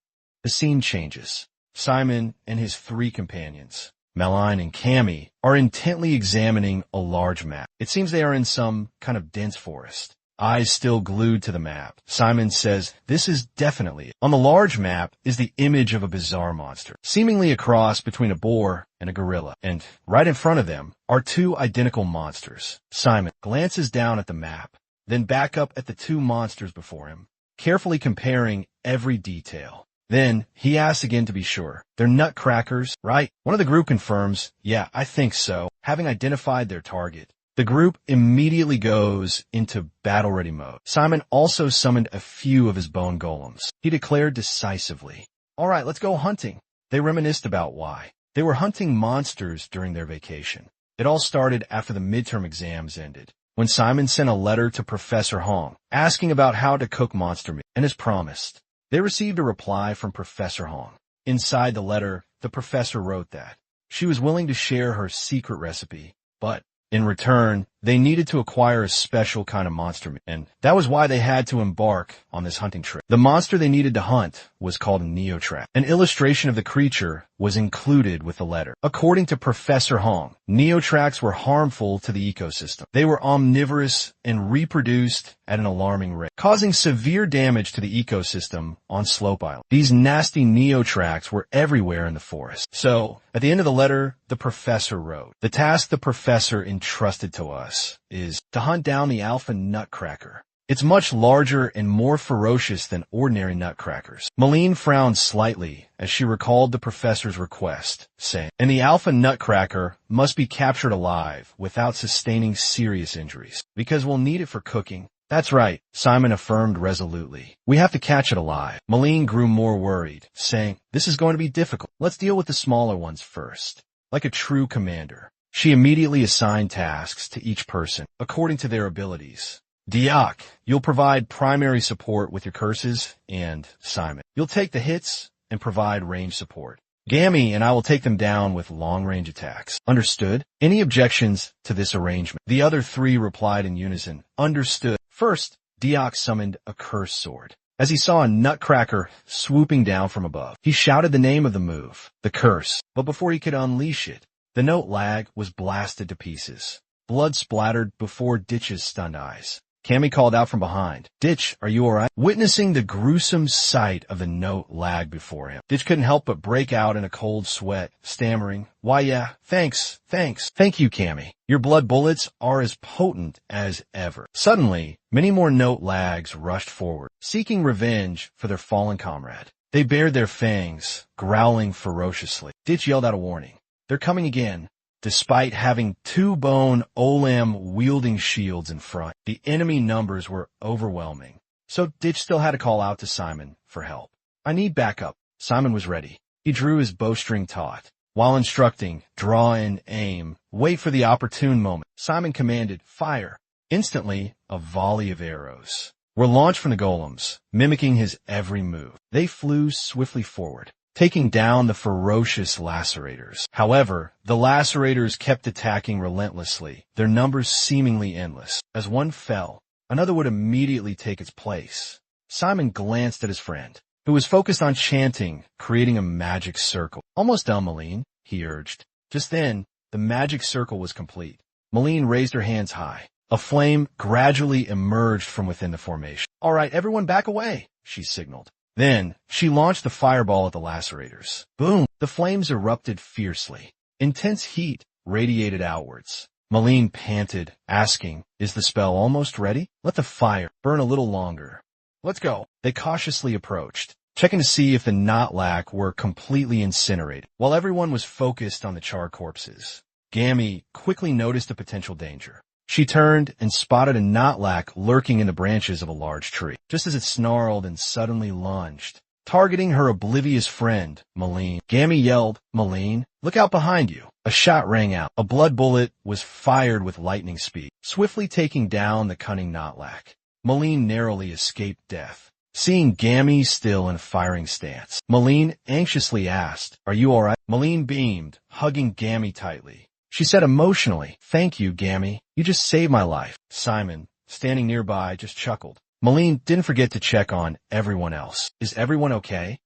The scene changes. Simon and his three companions, Meline and Cammy, are intently examining a large map. It seems they are in some kind of dense forest. Eyes still glued to the map. Simon says, this is definitely it. On the large map is the image of a bizarre monster, seemingly a cross between a boar and a gorilla. And right in front of them are two identical monsters. Simon glances down at the map, then back up at the two monsters before him, carefully comparing every detail. Then he asks again to be sure. They're nutcrackers, right? One of the group confirms, yeah, I think so, having identified their target. The group immediately goes into battle-ready mode. Simon also summoned a few of his bone golems. He declared decisively, all right, let's go hunting. They reminisced about why. They were hunting monsters during their vacation. It all started after the midterm exams ended, when Simon sent a letter to Professor Hong, asking about how to cook monster meat, and as promised, they received a reply from Professor Hong. Inside the letter, the professor wrote that she was willing to share her secret recipe, but in return, they needed to acquire a special kind of monster meat, and that was why they had to embark on this hunting trip. The monster they needed to hunt was called a neotrat. An illustration of the creature was included with the letter. According to Professor Hong, neotrats were harmful to the ecosystem. They were omnivorous and reproduced at an alarming rate, causing severe damage to the ecosystem on Slope Island. These nasty neotrats were everywhere in the forest. So, at the end of the letter, the professor wrote, the task the professor entrusted to us is to hunt down the alpha nutcracker. It's much larger and more ferocious than ordinary nutcrackers. Malene frowned slightly as she recalled the professor's request, saying, and the alpha nutcracker must be captured alive without sustaining serious injuries, because we'll need it for cooking. That's right, Simon affirmed resolutely. We have to catch it alive. Malene grew more worried, saying, this is going to be difficult. Let's deal with the smaller ones first. Like a true commander, she immediately assigned tasks to each person, according to their abilities. Diak, you'll provide primary support with your curses, and Simon, you'll take the hits and provide range support. Gammy and I will take them down with long-range attacks. Understood? Any objections to this arrangement? The other three replied in unison. Understood. First, Diak summoned a curse sword. As he saw a nutcracker swooping down from above, he shouted the name of the move, the curse, but before he could unleash it, the note lag was blasted to pieces. Blood splattered before Ditch's stunned eyes. Cammy called out from behind, Ditch, are you alright? Witnessing the gruesome sight of the note lag before him, Ditch couldn't help but break out in a cold sweat, stammering, why yeah, thanks. Thank you, Cammy. Your blood bullets are as potent as ever. Suddenly, many more note lags rushed forward, seeking revenge for their fallen comrade. They bared their fangs, growling ferociously. Ditch yelled out a warning. They're coming again. Despite having two bone Olam-wielding shields in front, the enemy numbers were overwhelming. So Ditch still had to call out to Simon for help. I need backup. Simon was ready. He drew his bowstring taut. While instructing, draw and aim, wait for the opportune moment, Simon commanded, fire. Instantly, a volley of arrows were launched from the golems, mimicking his every move. They flew swiftly forward, taking down the ferocious lacerators. However, the lacerators kept attacking relentlessly, their numbers seemingly endless. As one fell, another would immediately take its place. Simon glanced at his friend, who was focused on chanting, creating a magic circle. Almost done, Malene, he urged. Just then, the magic circle was complete. Malene raised her hands high. A flame gradually emerged from within the formation. All right, everyone back away, she signaled. Then, she launched the fireball at the lacerators. Boom! The flames erupted fiercely. Intense heat radiated outwards. Malene panted, asking, is the spell almost ready? Let the fire burn a little longer. Let's go. They cautiously approached, checking to see if the Notlac were completely incinerated. While everyone was focused on the charred corpses, Gammy quickly noticed a potential danger. She turned and spotted a Notlac lurking in the branches of a large tree. Just as it snarled and suddenly lunged, targeting her oblivious friend, Malene. Gammy yelled, Malene, look out behind you. A shot rang out. A blood bullet was fired with lightning speed, swiftly taking down the cunning Notlac. Malene narrowly escaped death. Seeing Gammy still in a firing stance, Malene anxiously asked, are you alright? Malene beamed, hugging Gammy tightly. She said emotionally, thank you, Gammy. You just saved my life. Simon, standing nearby, just chuckled. Malene didn't forget to check on everyone else. Is everyone okay?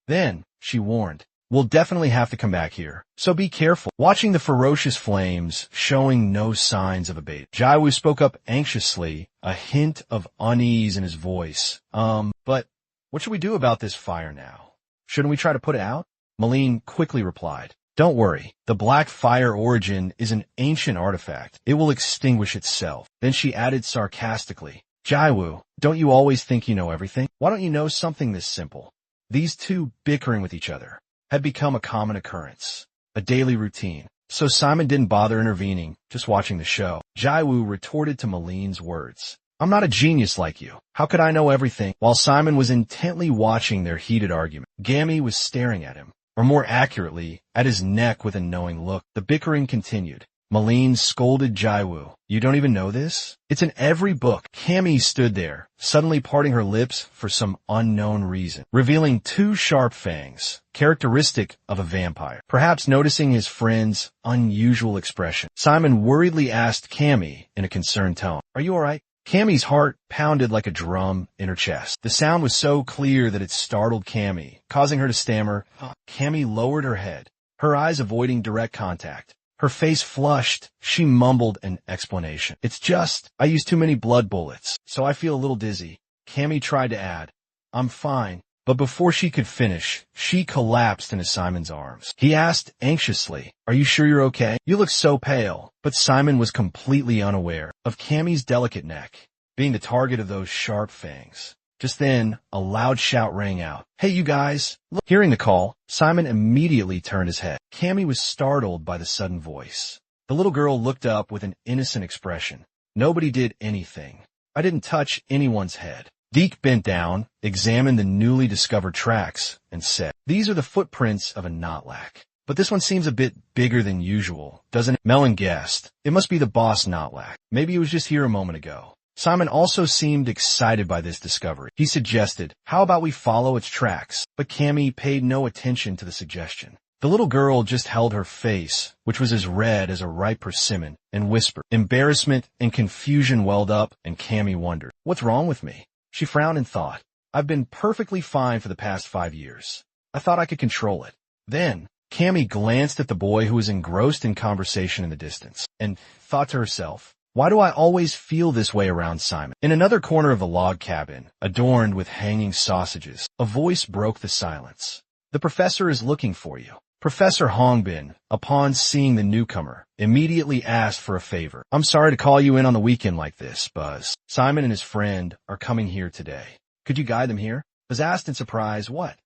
Then, she warned, we'll definitely have to come back here, so be careful. Watching the ferocious flames, showing no signs of abatement, Jaiwu spoke up anxiously, a hint of unease in his voice. But what should we do about this fire now? Shouldn't we try to put it out? Malene quickly replied, don't worry, the black fire origin is an ancient artifact. It will extinguish itself. Then she added sarcastically, Jaiwu, don't you always think you know everything? Why don't you know something this simple? These two bickering with each other had become a common occurrence, a daily routine. So Simon didn't bother intervening, just watching the show. Jaiwu retorted to Malene's words. I'm not a genius like you. How could I know everything? While Simon was intently watching their heated argument, Gammy was staring at him, or more accurately, at his neck with a knowing look. The bickering continued. Malene scolded Jaiwu. You don't even know this? It's in every book. Cammy stood there, suddenly parting her lips for some unknown reason, revealing two sharp fangs, characteristic of a vampire. Perhaps noticing his friend's unusual expression, Simon worriedly asked Cammy in a concerned tone, are you alright? Cammy's heart pounded like a drum in her chest. The sound was so clear that it startled Cammy, causing her to stammer. Cammy lowered her head, her eyes avoiding direct contact. Her face flushed. She mumbled an explanation. It's just, I used too many blood bullets, so I feel a little dizzy. Cammy tried to add, I'm fine. But before she could finish, she collapsed into Simon's arms. He asked anxiously, are you sure you're okay? You look so pale. But Simon was completely unaware of Cammy's delicate neck being the target of those sharp fangs. Just then, a loud shout rang out. Hey, you guys! Look. Hearing the call, Simon immediately turned his head. Cammy was startled by the sudden voice. The little girl looked up with an innocent expression. Nobody did anything. I didn't touch anyone's head. Deke bent down, examined the newly discovered tracks, and said, these are the footprints of a Notlac. But this one seems a bit bigger than usual, doesn't it? Melon guessed. It must be the boss Notlac. Maybe he was just here a moment ago. Simon also seemed excited by this discovery. He suggested, how about we follow its tracks? But Cammy paid no attention to the suggestion. The little girl just held her face, which was as red as a ripe persimmon, and whispered. Embarrassment and confusion welled up, and Cammy wondered, what's wrong with me? She frowned and thought, I've been perfectly fine for the past 5 years. I thought I could control it. Then, Cammy glanced at the boy who was engrossed in conversation in the distance, and thought to herself, why do I always feel this way around Simon? In another corner of the log cabin, adorned with hanging sausages, a voice broke the silence. The professor is looking for you. Professor Hongbin, upon seeing the newcomer, immediately asked for a favor. I'm sorry to call you in on the weekend like this, Buzz. Simon and his friend are coming here today. Could you guide them here? Buzz asked in surprise, what?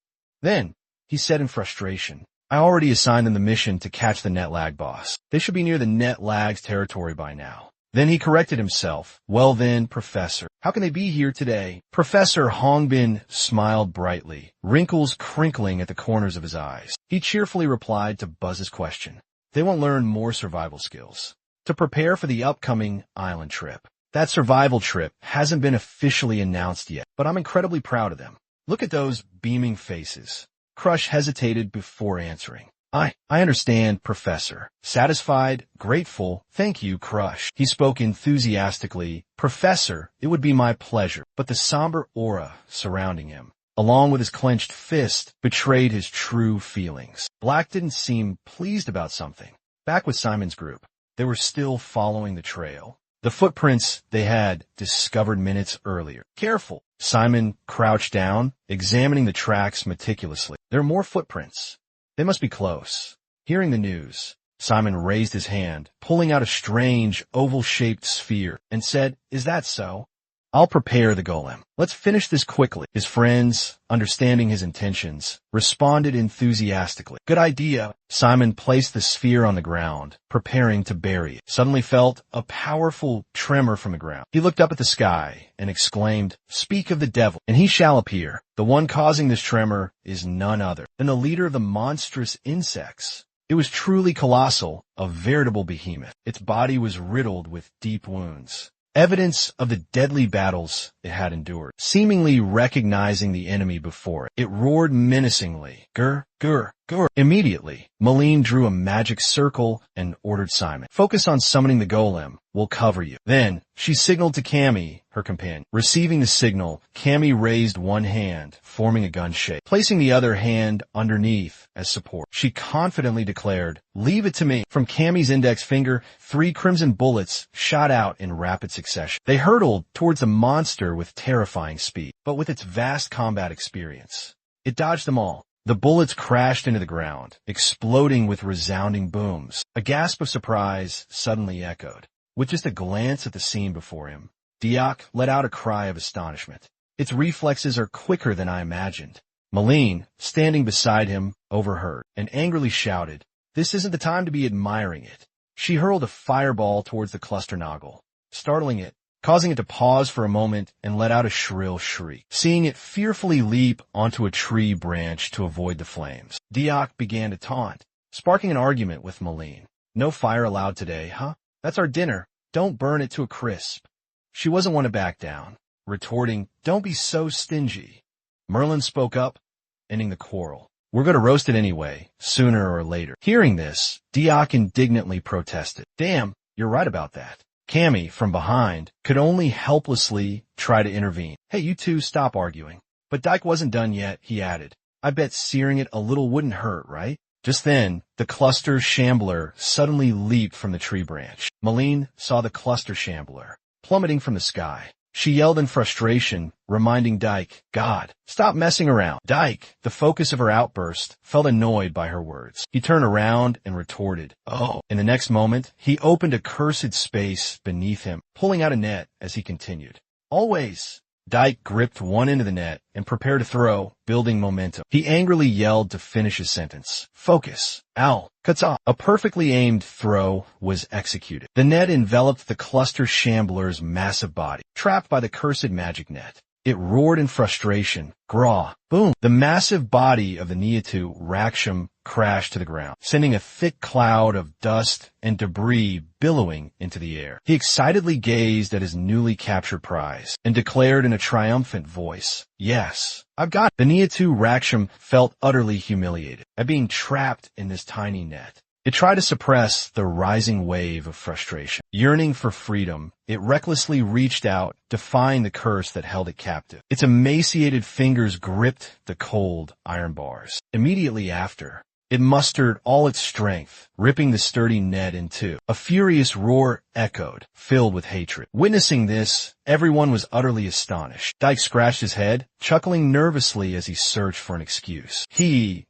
Then, he said in frustration, I already assigned them the mission to catch the Netlag boss. They should be near the Netlag's territory by now. Then he corrected himself. Well then, Professor, how can they be here today? Professor Hongbin smiled brightly, wrinkles crinkling at the corners of his eyes. He cheerfully replied to Buzz's question. They won't learn more survival skills to prepare for the upcoming island trip. That survival trip hasn't been officially announced yet, but I'm incredibly proud of them. Look at those beaming faces. Crush hesitated before answering. I understand, Professor. Satisfied, grateful, thank you, Crush. He spoke enthusiastically. Professor, it would be my pleasure. But the somber aura surrounding him, along with his clenched fist, betrayed his true feelings. Black didn't seem pleased about something. Back with Simon's group, they were still following the trail. The footprints they had discovered minutes earlier. Careful. Simon crouched down, examining the tracks meticulously. There are more footprints. They must be close. Hearing the news, Simon raised his hand, pulling out a strange, oval-shaped sphere, and said, "Is that so? I'll prepare the golem. Let's finish this quickly." His friends, understanding his intentions, responded enthusiastically. "Good idea." Simon placed the sphere on the ground, preparing to bury it. Suddenly felt a powerful tremor from the ground. He looked up at the sky and exclaimed, "Speak of the devil, and he shall appear." The one causing this tremor is none other than the leader of the monstrous insects. It was truly colossal, a veritable behemoth. Its body was riddled with deep wounds, evidence of the deadly battles it had endured. Seemingly recognizing the enemy before it, it roared menacingly. "Gur, gur, gur." Immediately, Malene drew a magic circle and ordered Simon, "Focus on summoning the golem. We'll cover you." Then, she signaled to Cammy, her companion. Receiving the signal, Cammy raised one hand, forming a gun shape, placing the other hand underneath as support. She confidently declared, "Leave it to me." From Cammy's index finger, 3 crimson bullets shot out in rapid succession. They hurtled towards the monster with terrifying speed, but with its vast combat experience, it dodged them all. The bullets crashed into the ground, exploding with resounding booms. A gasp of surprise suddenly echoed. With just a glance at the scene before him, Diak let out a cry of astonishment. Its reflexes are quicker than I imagined. Malene, standing beside him, overheard, and angrily shouted, "This isn't the time to be admiring it." She hurled a fireball towards the cluster noggle, startling it, causing it to pause for a moment and let out a shrill shriek. Seeing it fearfully leap onto a tree branch to avoid the flames, Diak began to taunt, sparking an argument with Malene. "No fire allowed today, huh? That's our dinner. Don't burn it to a crisp." She wasn't one to back down, retorting, "Don't be so stingy." Merlin spoke up, ending the quarrel. "We're going to roast it anyway, sooner or later." Hearing this, Diak indignantly protested. "Damn, you're right about that." Cammy, from behind, could only helplessly try to intervene. "Hey, you two, stop arguing." But Dyke wasn't done yet, he added. "I bet searing it a little wouldn't hurt, right?" Just then, the cluster shambler suddenly leaped from the tree branch. Malene saw the cluster shambler plummeting from the sky. She yelled in frustration, reminding Dyke, "God, stop messing around." Dyke, the focus of her outburst, felt annoyed by her words. He turned around and retorted, "Oh." In the next moment, he opened a cursed space beneath him, pulling out a net as he continued. "Always." Dyke gripped one end of the net and prepared to throw, building momentum. He angrily yelled to finish his sentence. "Focus. Al. Kata." A perfectly aimed throw was executed. The net enveloped the cluster shambler's massive body, trapped by the cursed magic net. It roared in frustration. Graw. Boom. The massive body of the Niatu Raksham crashed to the ground, sending a thick cloud of dust and debris billowing into the air. He excitedly gazed at his newly captured prize and declared in a triumphant voice, "Yes, I've got it." The Niatu Raksham felt utterly humiliated at being trapped in this tiny net. It tried to suppress the rising wave of frustration. Yearning for freedom, it recklessly reached out, defying the curse that held it captive. Its emaciated fingers gripped the cold iron bars. Immediately after, it mustered all its strength, ripping the sturdy net in two. A furious roar echoed, filled with hatred. Witnessing this, everyone was utterly astonished. Dyke scratched his head, chuckling nervously as he searched for an excuse.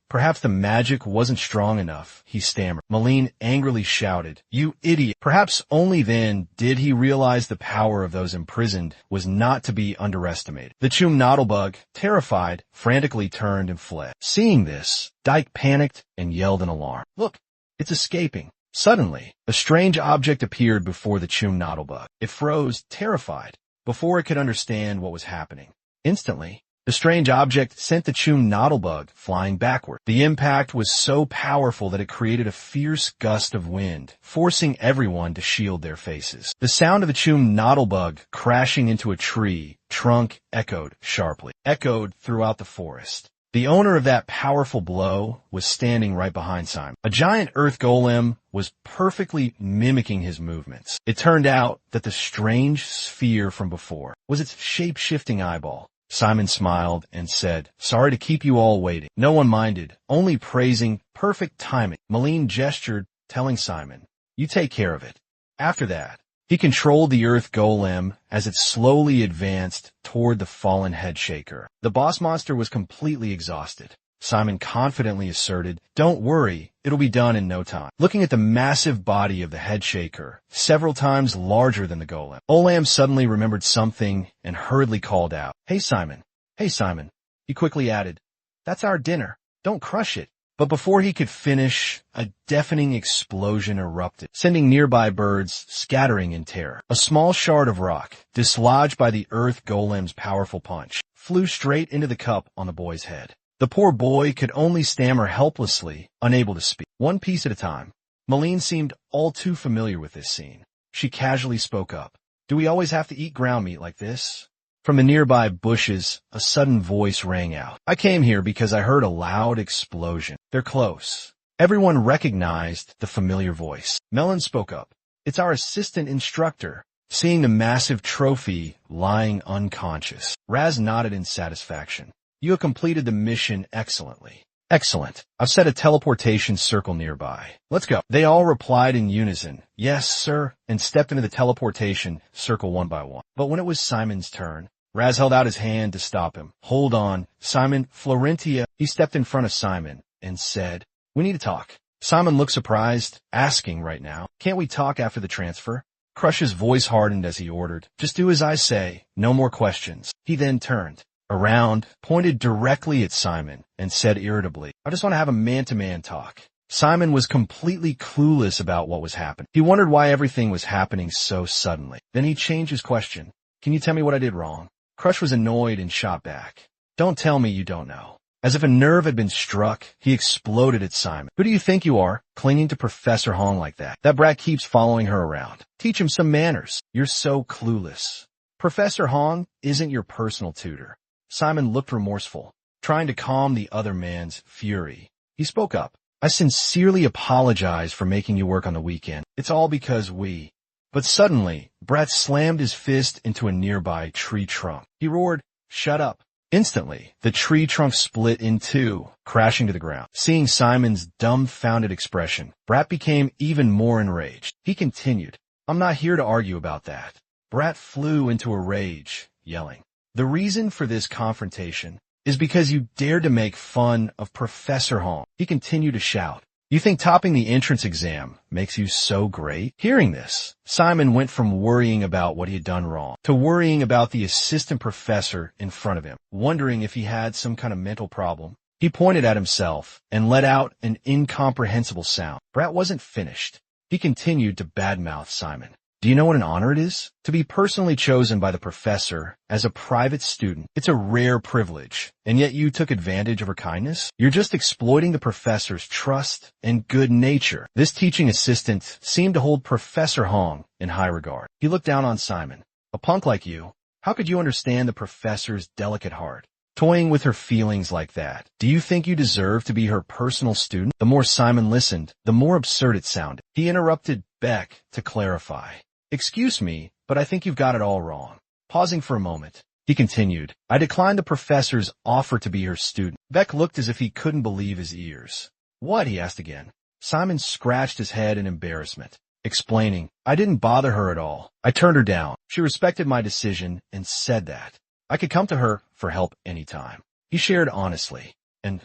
Perhaps the magic wasn't strong enough, he stammered. Malene angrily shouted, "You idiot!" Perhaps only then did he realize the power of those imprisoned was not to be underestimated. The Chum Noddlebug, terrified, frantically turned and fled. Seeing this, Dyke panicked and yelled in alarm. "Look, it's escaping." Suddenly, a strange object appeared before the Chum Noddlebug. It froze, terrified, before it could understand what was happening. Instantly, the strange object sent the Chum Noddlebug flying backward. The impact was so powerful that it created a fierce gust of wind, forcing everyone to shield their faces. The sound of the Chum Noddlebug crashing into a tree trunk echoed sharply, echoed throughout the forest. The owner of that powerful blow was standing right behind Simon. A giant earth golem was perfectly mimicking his movements. It turned out that the strange sphere from before was its shape-shifting eyeball. Simon smiled and said, "Sorry to keep you all waiting." No one minded, only praising perfect timing. Malene gestured, telling Simon, "You take care of it." After that, he controlled the earth golem as it slowly advanced toward the fallen headshaker. The boss monster was completely exhausted. Simon confidently asserted, "Don't worry, it'll be done in no time." Looking at the massive body of the headshaker, several times larger than the golem, Olam suddenly remembered something and hurriedly called out, "Hey Simon, hey Simon." He quickly added, "That's our dinner. Don't crush it." But before he could finish, a deafening explosion erupted, sending nearby birds scattering in terror. A small shard of rock, dislodged by the earth golem's powerful punch, flew straight into the cup on the boy's head. The poor boy could only stammer helplessly, unable to speak. One piece at a time, Malene seemed all too familiar with this scene. She casually spoke up. "Do we always have to eat ground meat like this?" From the nearby bushes, a sudden voice rang out. "I came here because I heard a loud explosion." "They're close." Everyone recognized the familiar voice. Melon spoke up. "It's our assistant instructor." Seeing the massive trophy lying unconscious, Raz nodded in satisfaction. "You have completed the mission excellently." "Excellent. I've set a teleportation circle nearby. Let's go." They all replied in unison, "Yes, sir," and stepped into the teleportation circle one by one. But when it was Simon's turn, Raz held out his hand to stop him. "Hold on, Simon, Florentia." He stepped in front of Simon and said, "We need to talk." Simon looked surprised, asking right now, "Can't we talk after the transfer?" Crush's voice hardened as he ordered, "Just do as I say, no more questions." He then turned around, pointed directly at Simon, and said irritably, "I just want to have a man-to-man talk." Simon was completely clueless about what was happening. He wondered why everything was happening so suddenly. Then he changed his question. "Can you tell me what I did wrong?" Crush was annoyed and shot back, "Don't tell me you don't know." As if a nerve had been struck, he exploded at Simon. "Who do you think you are, clinging to Professor Hong like that? That brat keeps following her around. Teach him some manners. You're so clueless. Professor Hong isn't your personal tutor." Simon looked remorseful, trying to calm the other man's fury. He spoke up. "I sincerely apologize for making you work on the weekend. It's all because we—" But suddenly, Brat slammed his fist into a nearby tree trunk. He roared, "Shut up." Instantly, the tree trunk split in two, crashing to the ground. Seeing Simon's dumbfounded expression, Brat became even more enraged. He continued, "I'm not here to argue about that." Brat flew into a rage, yelling, "The reason for this confrontation is because you dared to make fun of Professor Hong." He continued to shout, "You think topping the entrance exam makes you so great?" Hearing this, Simon went from worrying about what he had done wrong to worrying about the assistant professor in front of him, wondering if he had some kind of mental problem. He pointed at himself and let out an incomprehensible sound. Brat wasn't finished. He continued to badmouth Simon. "Do you know what an honor it is? To be personally chosen by the professor as a private student. It's a rare privilege, and yet you took advantage of her kindness? You're just exploiting the professor's trust and good nature." This teaching assistant seemed to hold Professor Hong in high regard. He looked down on Simon. "A punk like you, how could you understand the professor's delicate heart? Toying with her feelings like that. Do you think you deserve to be her personal student?" The more Simon listened, the more absurd it sounded. He interrupted Beck to clarify. "Excuse me, but I think you've got it all wrong." Pausing for a moment, he continued, "I declined the professor's offer to be her student." Beck looked as if he couldn't believe his ears. "What?" he asked again. Simon scratched his head in embarrassment, explaining, "I didn't bother her at all. I turned her down. She respected my decision and said that I could come to her for help anytime." He shared honestly, and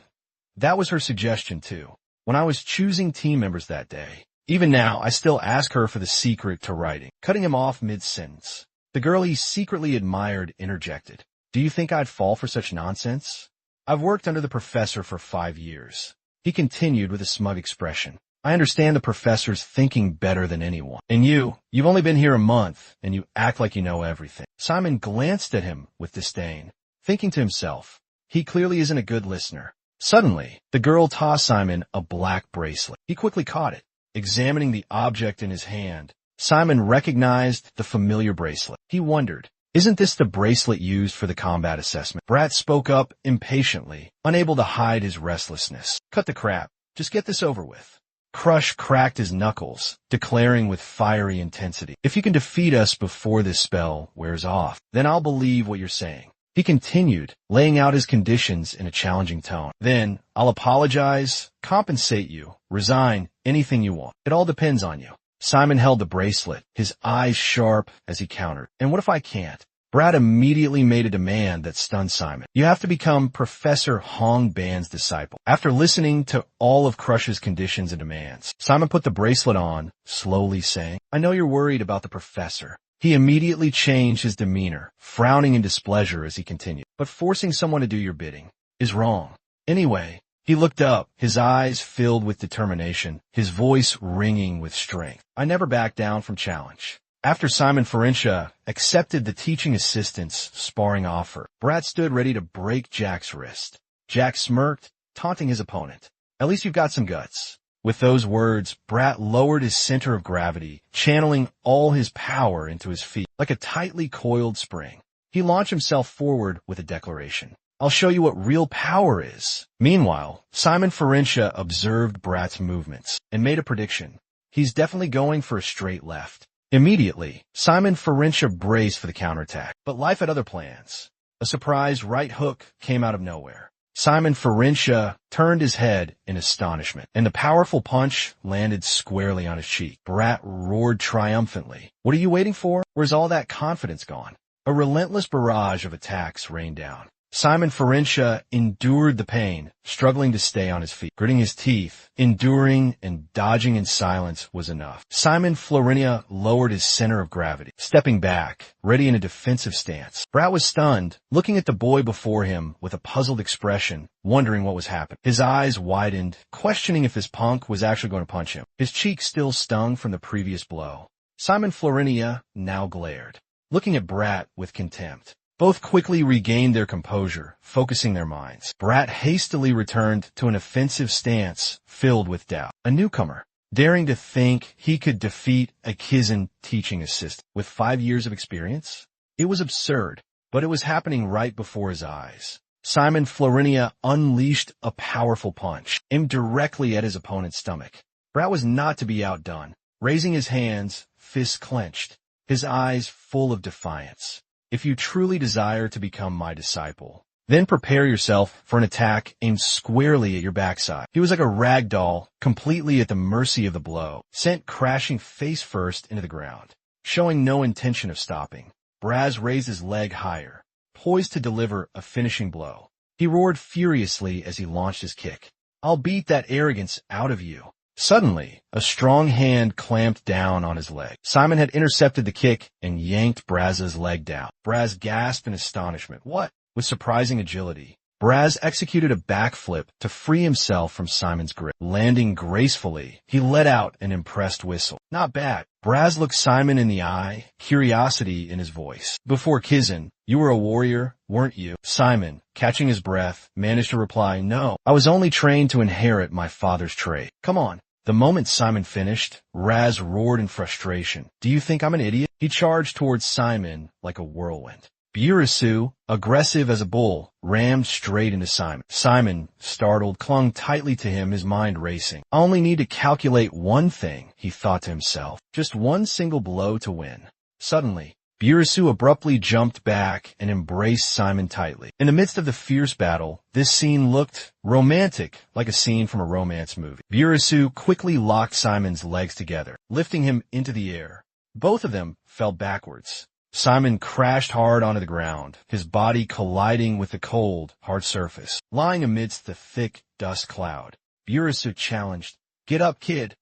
that was her suggestion too. "When I was choosing team members that day, even now, I still ask her for the secret to writing." Cutting him off mid-sentence, the girl he secretly admired interjected, "Do you think I'd fall for such nonsense? I've worked under the professor for 5 years. He continued with a smug expression. "I understand the professor's thinking better than anyone. And you've only been here a month, and you act like you know everything." Simon glanced at him with disdain, thinking to himself, he clearly isn't a good listener. Suddenly, the girl tossed Simon a black bracelet. He quickly caught it. Examining the object in his hand, Simon recognized the familiar bracelet. He wondered, Isn't this the bracelet used for the combat assessment? Brat spoke up impatiently, unable to hide his restlessness. Cut the crap. Just get this over with. Crush cracked his knuckles, declaring with fiery intensity, "If you can defeat us before this spell wears off, then I'll believe what you're saying." He continued, laying out his conditions in a challenging tone. "Then, I'll apologize, compensate you, resign, anything you want. It all depends on you." Simon held the bracelet, his eyes sharp as he countered. "And what if I can't?" Brad immediately made a demand that stunned Simon. "You have to become Professor Hong Ban's disciple." After listening to all of Crush's conditions and demands, Simon put the bracelet on, slowly saying, "I know you're worried about the professor." He immediately changed his demeanor, frowning in displeasure as he continued. "But forcing someone to do your bidding is wrong. Anyway," he looked up, his eyes filled with determination, his voice ringing with strength. "I never back down from challenge." After Simon Farintia accepted the teaching assistant's sparring offer, Brat stood ready to break Jack's wrist. Jack smirked, taunting his opponent. "At least you've got some guts." With those words, Brat lowered his center of gravity, channeling all his power into his feet, like a tightly coiled spring. He launched himself forward with a declaration. "I'll show you what real power is." Meanwhile, Simon Farintia observed Brat's movements and made a prediction. He's definitely going for a straight left. Immediately, Simon Farintia braced for the counterattack, but life had other plans. A surprise right hook came out of nowhere. Simon Farintia turned his head in astonishment, and the powerful punch landed squarely on his cheek. Brat roared triumphantly. "What are you waiting for? Where's all that confidence gone?" A relentless barrage of attacks rained down. Simon Farintia endured the pain, struggling to stay on his feet. Gritting his teeth, enduring and dodging in silence was enough. Simon Farintia lowered his center of gravity, stepping back, ready in a defensive stance. Brat was stunned, looking at the boy before him with a puzzled expression, wondering what was happening. His eyes widened, questioning if his punk was actually going to punch him. His cheek still stung from the previous blow. Simon Farintia now glared, looking at Brat with contempt. Both quickly regained their composure, focusing their minds. Brat hastily returned to an offensive stance filled with doubt. A newcomer, daring to think he could defeat a Kizan teaching assistant with 5 years of experience? It was absurd, but it was happening right before his eyes. Simon Farintia unleashed a powerful punch, aimed directly at his opponent's stomach. Brat was not to be outdone. Raising his hands, fists clenched, his eyes full of defiance. "If you truly desire to become my disciple, then prepare yourself for an attack aimed squarely at your backside." He was like a rag doll, completely at the mercy of the blow, sent crashing face first into the ground. Showing no intention of stopping, Braz raised his leg higher, poised to deliver a finishing blow. He roared furiously as he launched his kick. "I'll beat that arrogance out of you." Suddenly, a strong hand clamped down on his leg. Simon had intercepted the kick and yanked Braz's leg down. Braz gasped in astonishment. "What?" With surprising agility, Braz executed a backflip to free himself from Simon's grip. Landing gracefully, he let out an impressed whistle. "Not bad." Braz looked Simon in the eye, curiosity in his voice. "Before Kizan, you were a warrior, weren't you?" Simon, catching his breath, managed to reply, "No, I was only trained to inherit my father's trait." "Come on." The moment Simon finished, Raz roared in frustration. "Do you think I'm an idiot?" He charged towards Simon like a whirlwind. Burisu, aggressive as a bull, rammed straight into Simon. Simon, startled, clung tightly to him, his mind racing. "I only need to calculate one thing," he thought to himself. "Just one single blow to win." Suddenly, Burisu abruptly jumped back and embraced Simon tightly. In the midst of the fierce battle, this scene looked romantic, like a scene from a romance movie. Burisu quickly locked Simon's legs together, lifting him into the air. Both of them fell backwards. Simon crashed hard onto the ground, his body colliding with the cold, hard surface. Lying amidst the thick dust cloud, Burisu challenged, "Get up, kid."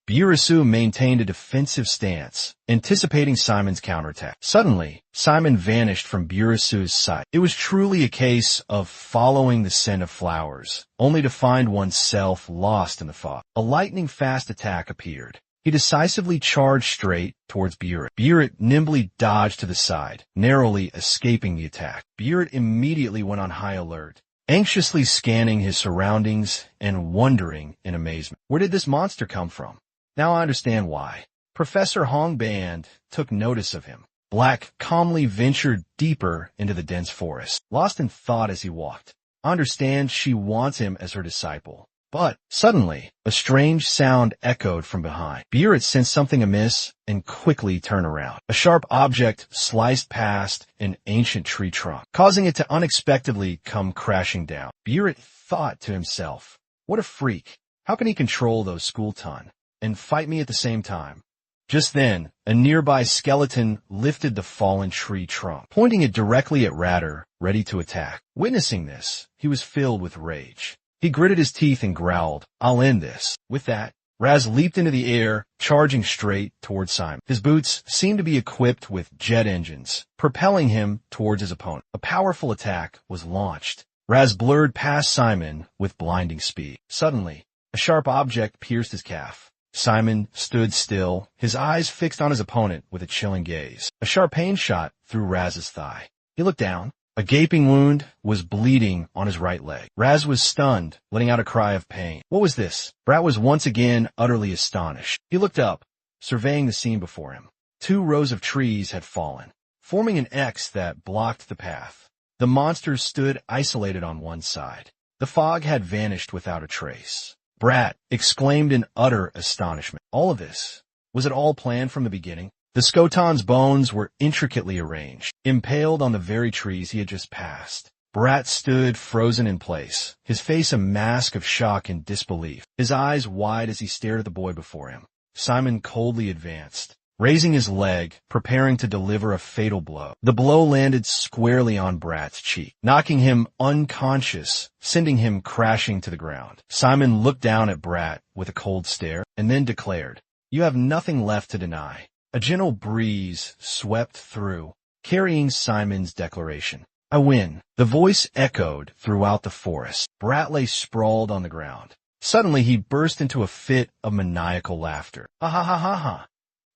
Burisu maintained a defensive stance, anticipating Simon's counterattack. Suddenly, Simon vanished from Burisu's sight. It was truly a case of following the scent of flowers, only to find oneself lost in the fog. A lightning-fast attack appeared. He decisively charged straight towards Burit. Burit nimbly dodged to the side, narrowly escaping the attack. Burit immediately went on high alert, anxiously scanning his surroundings and wondering in amazement. Where did this monster come from? Now I understand why. Professor Hong Band took notice of him. Black calmly ventured deeper into the dense forest, lost in thought as he walked. I understand she wants him as her disciple. But suddenly, a strange sound echoed from behind. Beerut sensed something amiss and quickly turned around. A sharp object sliced past an ancient tree trunk, causing it to unexpectedly come crashing down. Beerut thought to himself, what a freak. How can he control those school-ton and fight me at the same time? Just then, a nearby skeleton lifted the fallen tree trunk, pointing it directly at Ratter, ready to attack. Witnessing this, he was filled with rage. He gritted his teeth and growled, I'll end this. With that, Raz leaped into the air, charging straight towards Simon. His boots seemed to be equipped with jet engines, propelling him towards his opponent. A powerful attack was launched. Raz blurred past Simon with blinding speed. Suddenly, a sharp object pierced his calf. Simon stood still, his eyes fixed on his opponent with a chilling gaze. A sharp pain shot through Raz's thigh. He looked down. A gaping wound was bleeding on his right leg. Raz was stunned, letting out a cry of pain. What was this? Brat was once again utterly astonished. He looked up, surveying the scene before him. 2 rows of trees had fallen, forming an X that blocked the path. The monsters stood isolated on one side. The fog had vanished without a trace. Brat exclaimed in utter astonishment. All of this, was it all planned from the beginning? The Skotan's bones were intricately arranged, impaled on the very trees he had just passed. Brat stood frozen in place, his face a mask of shock and disbelief, his eyes wide as he stared at the boy before him. Simon coldly advanced, raising his leg, preparing to deliver a fatal blow. The blow landed squarely on Brat's cheek, knocking him unconscious, sending him crashing to the ground. Simon looked down at Brat with a cold stare, and then declared, You have nothing left to deny. A gentle breeze swept through, carrying Simon's declaration. I win. The voice echoed throughout the forest. Brat lay sprawled on the ground. Suddenly he burst into a fit of maniacal laughter. Ha ha ha ha ha.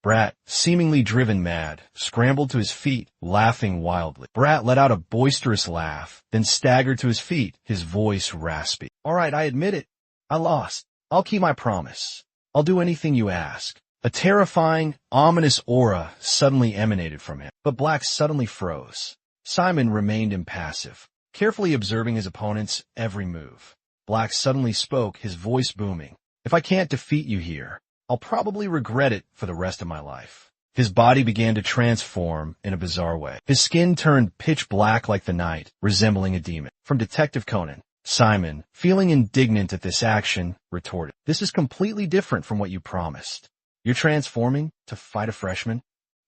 Brat, seemingly driven mad, scrambled to his feet, laughing wildly. Brat let out a boisterous laugh, then staggered to his feet, his voice raspy. All right, I admit it. I lost. I'll keep my promise. I'll do anything you ask. A terrifying, ominous aura suddenly emanated from him, but Black suddenly froze. Simon remained impassive, carefully observing his opponent's every move. Black suddenly spoke, his voice booming. If I can't defeat you here, I'll probably regret it for the rest of my life. His body began to transform in a bizarre way. His skin turned pitch black like the night, resembling a demon. From Detective Conan, Simon, feeling indignant at this action, retorted, This is completely different from what you promised. You're transforming to fight a freshman?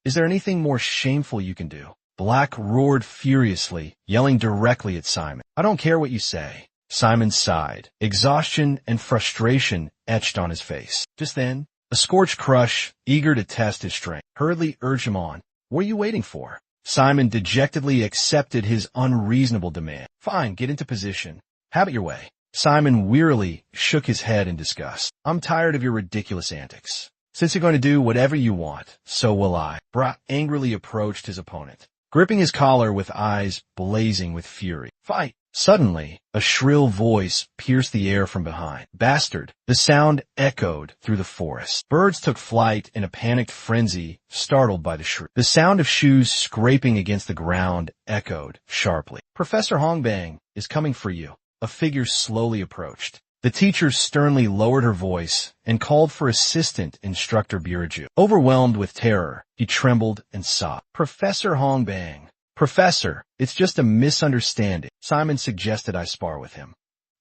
Is there anything more shameful you can do? Black roared furiously, yelling directly at Simon. I don't care what you say. Simon sighed. Exhaustion and frustration etched on his face. Just then, a scorched crush, eager to test his strength, hurriedly urged him on. What are you waiting for? Simon dejectedly accepted his unreasonable demand. Fine, get into position. Have it your way. Simon wearily shook his head in disgust. I'm tired of your ridiculous antics. Since you're going to do whatever you want, so will I. Brat angrily approached his opponent, gripping his collar with eyes blazing with fury. Fight! Suddenly, a shrill voice pierced the air from behind. Bastard! The sound echoed through the forest. Birds took flight in a panicked frenzy, startled by the shriek. The sound of shoes scraping against the ground echoed sharply. Professor Hongbang is coming for you. A figure slowly approached. The teacher sternly lowered her voice and called for assistant instructor Biraju. Overwhelmed with terror, he trembled and sobbed. Professor Hongbang. Professor, it's just a misunderstanding. Simon suggested I spar with him.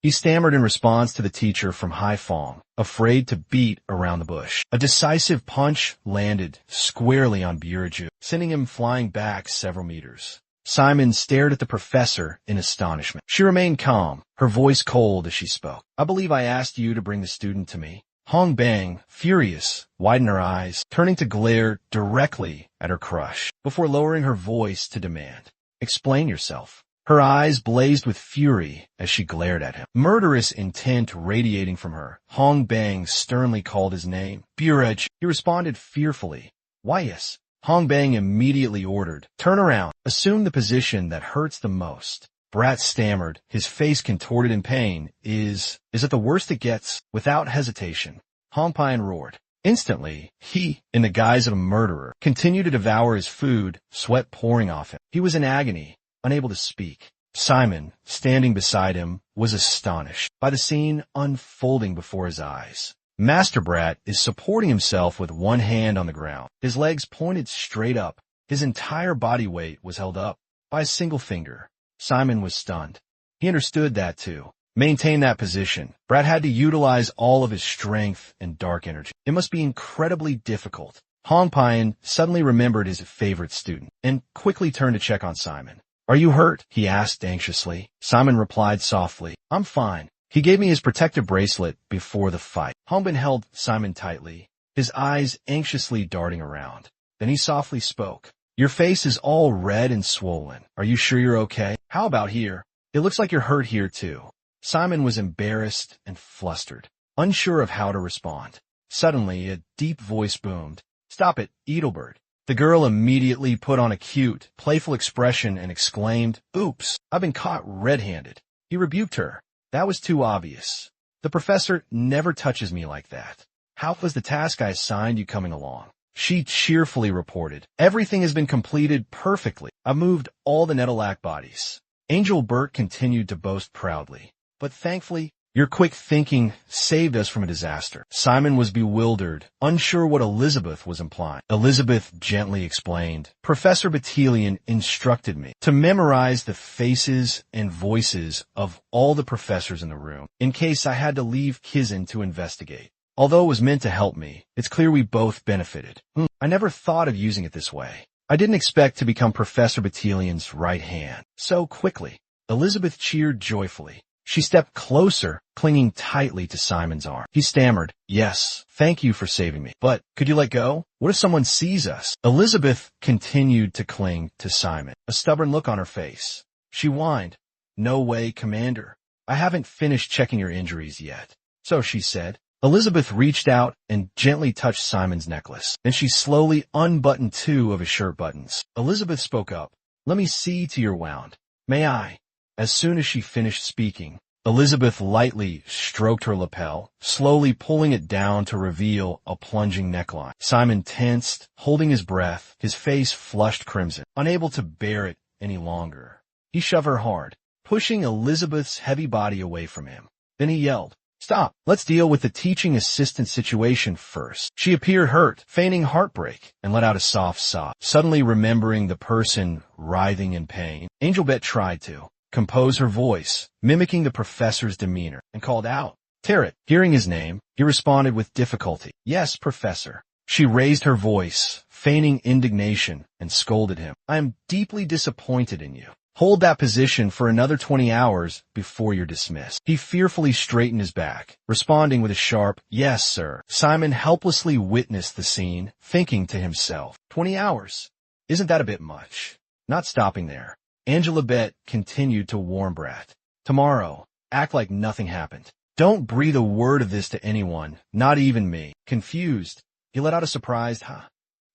He stammered in response to the teacher from Haifeng, afraid to beat around the bush. A decisive punch landed squarely on Biraju, sending him flying back several meters. Simon stared at the professor in astonishment. She remained calm, her voice cold as she spoke. I believe I asked you to bring the student to me. Hongbang, furious, widened her eyes, turning to glare directly at her crush, before lowering her voice to demand, Explain yourself. Her eyes blazed with fury as she glared at him. Murderous intent radiating from her, Hongbang sternly called his name. Biraj, he responded fearfully. Why yes? Hongbang immediately ordered, Turn around, assume the position that hurts the most. Brat stammered, his face contorted in pain. Is it the worst it gets? Without hesitation, Hongpian roared. Instantly, he, in the guise of a murderer, continued to devour his food, sweat pouring off him. He was in agony, unable to speak. Simon, standing beside him, was astonished by the scene unfolding before his eyes. Master Brat is supporting himself with one hand on the ground. His legs pointed straight up. His entire body weight was held up by a single finger. Simon was stunned. He understood that too. Maintain that position. Brat had to utilize all of his strength and dark energy. It must be incredibly difficult. Hong Pian suddenly remembered his favorite student and quickly turned to check on Simon. "Are you hurt?" he asked anxiously. Simon replied softly, "I'm fine." He gave me his protective bracelet before the fight. Hongbin held Simon tightly, his eyes anxiously darting around. Then he softly spoke. "Your face is all red and swollen. Are you sure you're okay? How about here? It looks like you're hurt here too." Simon was embarrassed and flustered, unsure of how to respond. Suddenly, a deep voice boomed. "Stop it, Edelbert." The girl immediately put on a cute, playful expression and exclaimed, "Oops, I've been caught red-handed." He rebuked her. "That was too obvious. The professor never touches me like that. How was the task I assigned you coming along?" She cheerfully reported, "Everything has been completed perfectly. I've moved all the Netalac bodies." Angel Bert continued to boast proudly. "But thankfully, your quick thinking saved us from a disaster." Simon was bewildered, unsure what Elizabeth was implying. Elizabeth gently explained, "Professor Battalion instructed me to memorize the faces and voices of all the professors in the room, in case I had to leave Kizan to investigate. Although it was meant to help me, it's clear we both benefited. I never thought of using it this way. I didn't expect to become Professor Battalion's right hand so quickly." Elizabeth cheered joyfully. She stepped closer, clinging tightly to Simon's arm. He stammered, "Yes, thank you for saving me. But could you let go? What if someone sees us?" Elizabeth continued to cling to Simon, a stubborn look on her face. She whined, "No way, Commander. I haven't finished checking your injuries yet." "So," she said. Elizabeth reached out and gently touched Simon's necklace. Then she slowly unbuttoned 2 of his shirt buttons. Elizabeth spoke up, "Let me see to your wound. May I?" As soon as she finished speaking, Elizabeth lightly stroked her lapel, slowly pulling it down to reveal a plunging neckline. Simon tensed, holding his breath, his face flushed crimson, unable to bear it any longer. He shoved her hard, pushing Elizabeth's heavy body away from him. Then he yelled, "Stop! Let's deal with the teaching assistant situation first." She appeared hurt, feigning heartbreak, and let out a soft sob, suddenly remembering the person writhing in pain. Angelbet tried to compose her voice, mimicking the professor's demeanor, and called out, "Tarot." Hearing his name, he responded with difficulty, "Yes, Professor." She raised her voice, feigning indignation, and scolded him, "I am deeply disappointed in you. Hold that position for another 20 hours before you're dismissed." He fearfully straightened his back, responding with a sharp, "Yes, sir." Simon helplessly witnessed the scene, thinking to himself, 20 hours? Isn't that a bit much? Not stopping there, Angela Bet continued to warn Brat. "Tomorrow, act like nothing happened. Don't breathe a word of this to anyone, not even me." Confused, he let out a surprised, "Huh?"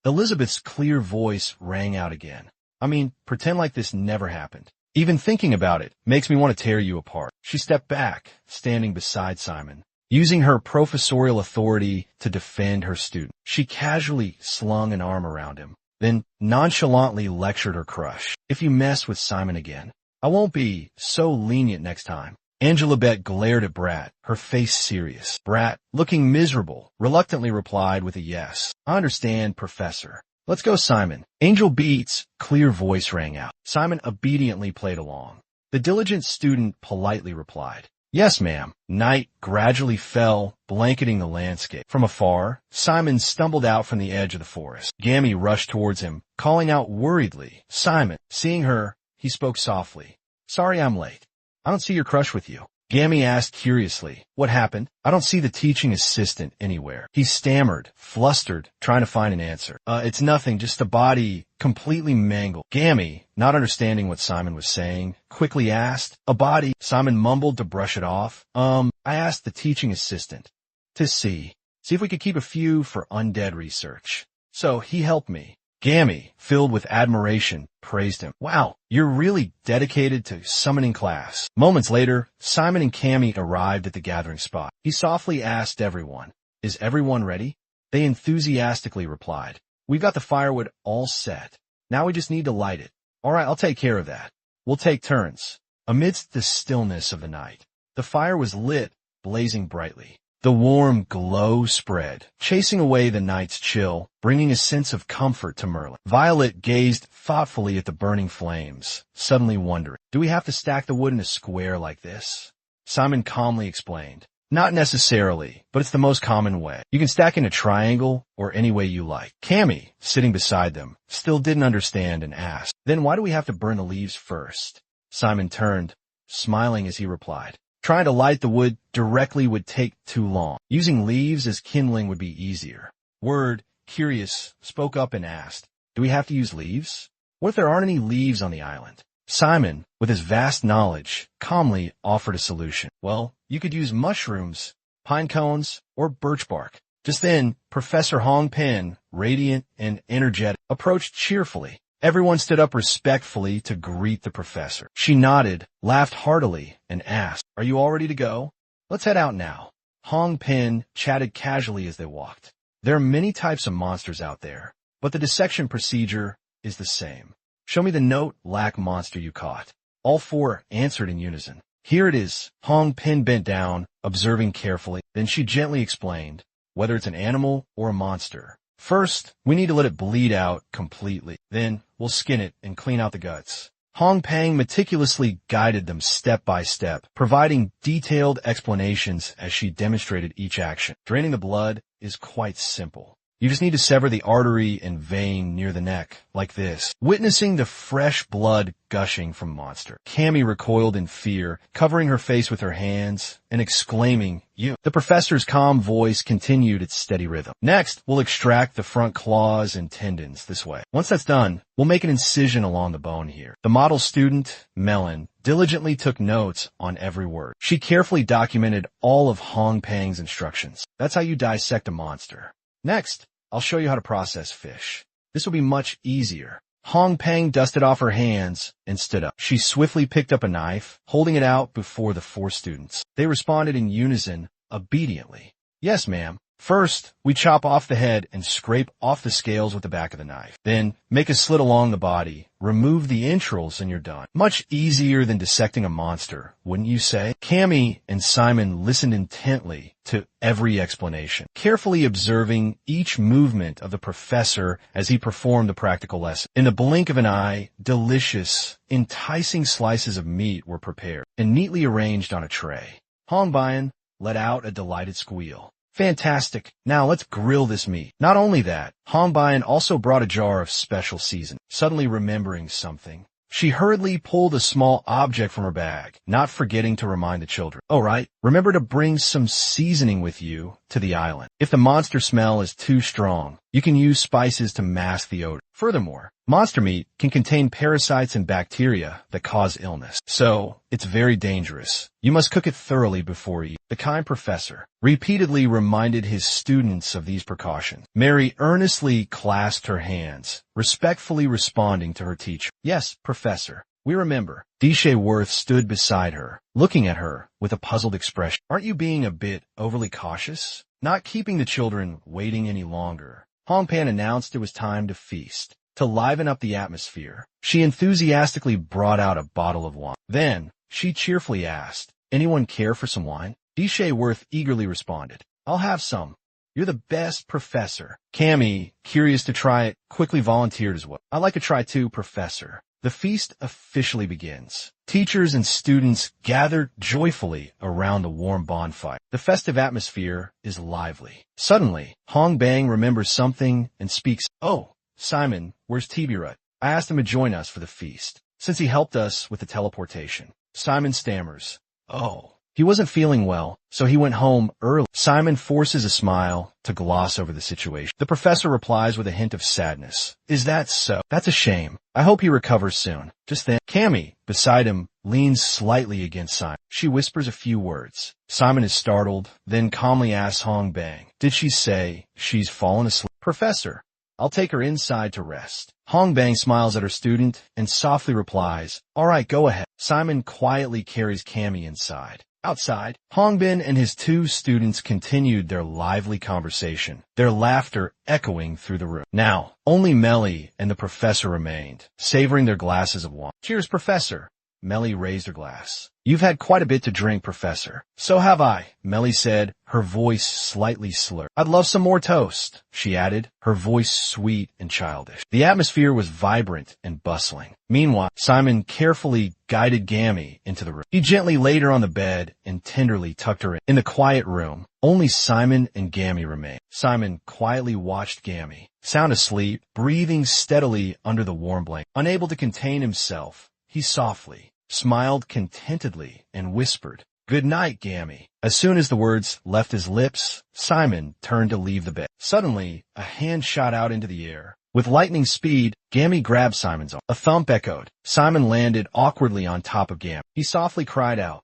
Elizabeth's clear voice rang out again. "I mean, pretend like this never happened. Even thinking about it makes me want to tear you apart." She stepped back, standing beside Simon, using her professorial authority to defend her student. She casually slung an arm around him, then nonchalantly lectured her crush. "If you mess with Simon again, I won't be so lenient next time." Angela Bet glared at Brat, her face serious. Brat, looking miserable, reluctantly replied with a yes. "I understand, Professor. Let's go, Simon." Angel Beat's clear voice rang out. Simon obediently played along. The diligent student politely replied, "Yes, ma'am." Night gradually fell, blanketing the landscape. From afar, Simon stumbled out from the edge of the forest. Gammy rushed towards him, calling out worriedly, "Simon." Seeing her, he spoke softly, "Sorry I'm late. I don't see your crush with you." Gammy asked curiously, "What happened? I don't see the teaching assistant anywhere." He stammered, flustered, trying to find an answer. It's nothing, just the body completely mangled." Gammy, not understanding what Simon was saying, quickly asked, "A body?" Simon mumbled to brush it off. I asked the teaching assistant to see if we could keep a few for undead research. So he helped me." Gammy, filled with admiration, praised him. "Wow, you're really dedicated to summoning class." Moments later, Simon and Cammy arrived at the gathering spot. He softly asked everyone, "Is everyone ready?" They enthusiastically replied. We've got the firewood all set. Now we just need to light it. All right, I'll take care of that. We'll take turns. Amidst the stillness of the night, the fire was lit, blazing brightly. The warm glow spread, chasing away the night's chill, bringing a sense of comfort to Merlin. Violet gazed thoughtfully at the burning flames, suddenly wondering, do we have to stack the wood in a square like this? Simon calmly explained, not necessarily, but it's the most common way. You can stack in a triangle or any way you like. Cammy, sitting beside them, still didn't understand and asked, then why do we have to burn the leaves first? Simon turned, smiling as he replied, trying to light the wood directly would take too long. Using leaves as kindling would be easier. Word, curious, spoke up and asked, do we have to use leaves? What if there aren't any leaves on the island? Simon, with his vast knowledge, calmly offered a solution. Well, you could use mushrooms, pine cones, or birch bark. Just then, Professor Hong Pen, radiant and energetic, approached cheerfully. Everyone stood up respectfully to greet the professor. She nodded, laughed heartily, and asked, are you all ready to go? Let's head out now. Hong Pen chatted casually as they walked. There are many types of monsters out there, but the dissection procedure is the same. Show me the note lac monster you caught. All four answered in unison. Here it is. Hong Pen bent down, observing carefully. Then she gently explained, whether it's an animal or a monster. First, we need to let it bleed out completely. Then, we'll skin it and clean out the guts. Hong Pang meticulously guided them step by step, providing detailed explanations as she demonstrated each action. Draining the blood is quite simple. You just need to sever the artery and vein near the neck, like this. Witnessing the fresh blood gushing from monster, Cammy recoiled in fear, covering her face with her hands and exclaiming, you. The professor's calm voice continued its steady rhythm. Next, we'll extract the front claws and tendons this way. Once that's done, we'll make an incision along the bone here. The model student, Melon, diligently took notes on every word. She carefully documented all of Hong Pang's instructions. That's how you dissect a monster. Next, I'll show you how to process fish. This will be much easier. Hong Pang dusted off her hands and stood up. She swiftly picked up a knife, holding it out before the four students. They responded in unison, obediently. Yes, ma'am. First, we chop off the head and scrape off the scales with the back of the knife. Then, make a slit along the body, remove the entrails, and you're done. Much easier than dissecting a monster, wouldn't you say? Cammy and Simon listened intently to every explanation, carefully observing each movement of the professor as he performed the practical lesson. In the blink of an eye, delicious, enticing slices of meat were prepared and neatly arranged on a tray. Hong Bian let out a delighted squeal. Fantastic. Now let's grill this meat. Not only that, Hong Bian also brought a jar of special seasoning. Suddenly remembering something, she hurriedly pulled a small object from her bag, not forgetting to remind the children. Oh, right. Remember to bring some seasoning with you to the island. If the monster smell is too strong, you can use spices to mask the odor. Furthermore, monster meat can contain parasites and bacteria that cause illness, so it's very dangerous. You must cook it thoroughly before you. The kind professor repeatedly reminded his students of these precautions. Mary earnestly clasped her hands, respectfully responding to her teacher. Yes, professor, we remember. Dishe Worth stood beside her, looking at her with a puzzled expression. Aren't you being a bit overly cautious? Not keeping the children waiting any longer, Hong Pan announced it was time to feast. To liven up the atmosphere, she enthusiastically brought out a bottle of wine. Then, she cheerfully asked, anyone care for some wine? Dishe Worth eagerly responded, I'll have some. You're the best professor. Cammy, curious to try it, quickly volunteered as well. I'd like to try too, professor. The feast officially begins. Teachers and students gather joyfully around the warm bonfire. The festive atmosphere is lively. Suddenly, Hong Bang remembers something and speaks, oh, Simon, where's Tibirut? I asked him to join us for the feast, since he helped us with the teleportation. Simon stammers, oh. He wasn't feeling well, so he went home early. Simon forces a smile to gloss over the situation. The professor replies with a hint of sadness. Is that so? That's a shame. I hope he recovers soon. Just then, Cammy, beside him, leans slightly against Simon. She whispers a few words. Simon is startled, then calmly asks Hong Bang, did she say she's fallen asleep? Professor, I'll take her inside to rest. Hong Bang smiles at her student and softly replies, all right, go ahead. Simon quietly carries Cammy inside. Outside, Hongbin and his two students continued their lively conversation, their laughter echoing through the room. Now, only Melly and the professor remained, savoring their glasses of wine. "Cheers, Professor." Melly raised her glass. "You've had quite a bit to drink, Professor." "So have I," Melly said, her voice slightly slurred. "I'd love some more toast," she added, her voice sweet and childish. The atmosphere was vibrant and bustling. Meanwhile, Simon carefully guided Gammy into the room. He gently laid her on the bed and tenderly tucked her in. In the quiet room, only Simon and Gammy remained. Simon quietly watched Gammy, sound asleep, breathing steadily under the warm blanket. Unable to contain himself, he softly smiled contentedly and whispered, "Good night, Gammy." As soon as the words left his lips, Simon turned to leave the bed. Suddenly, a hand shot out into the air. With lightning speed, Gammy grabbed Simon's arm. A thump echoed. Simon landed awkwardly on top of Gammy. He softly cried out,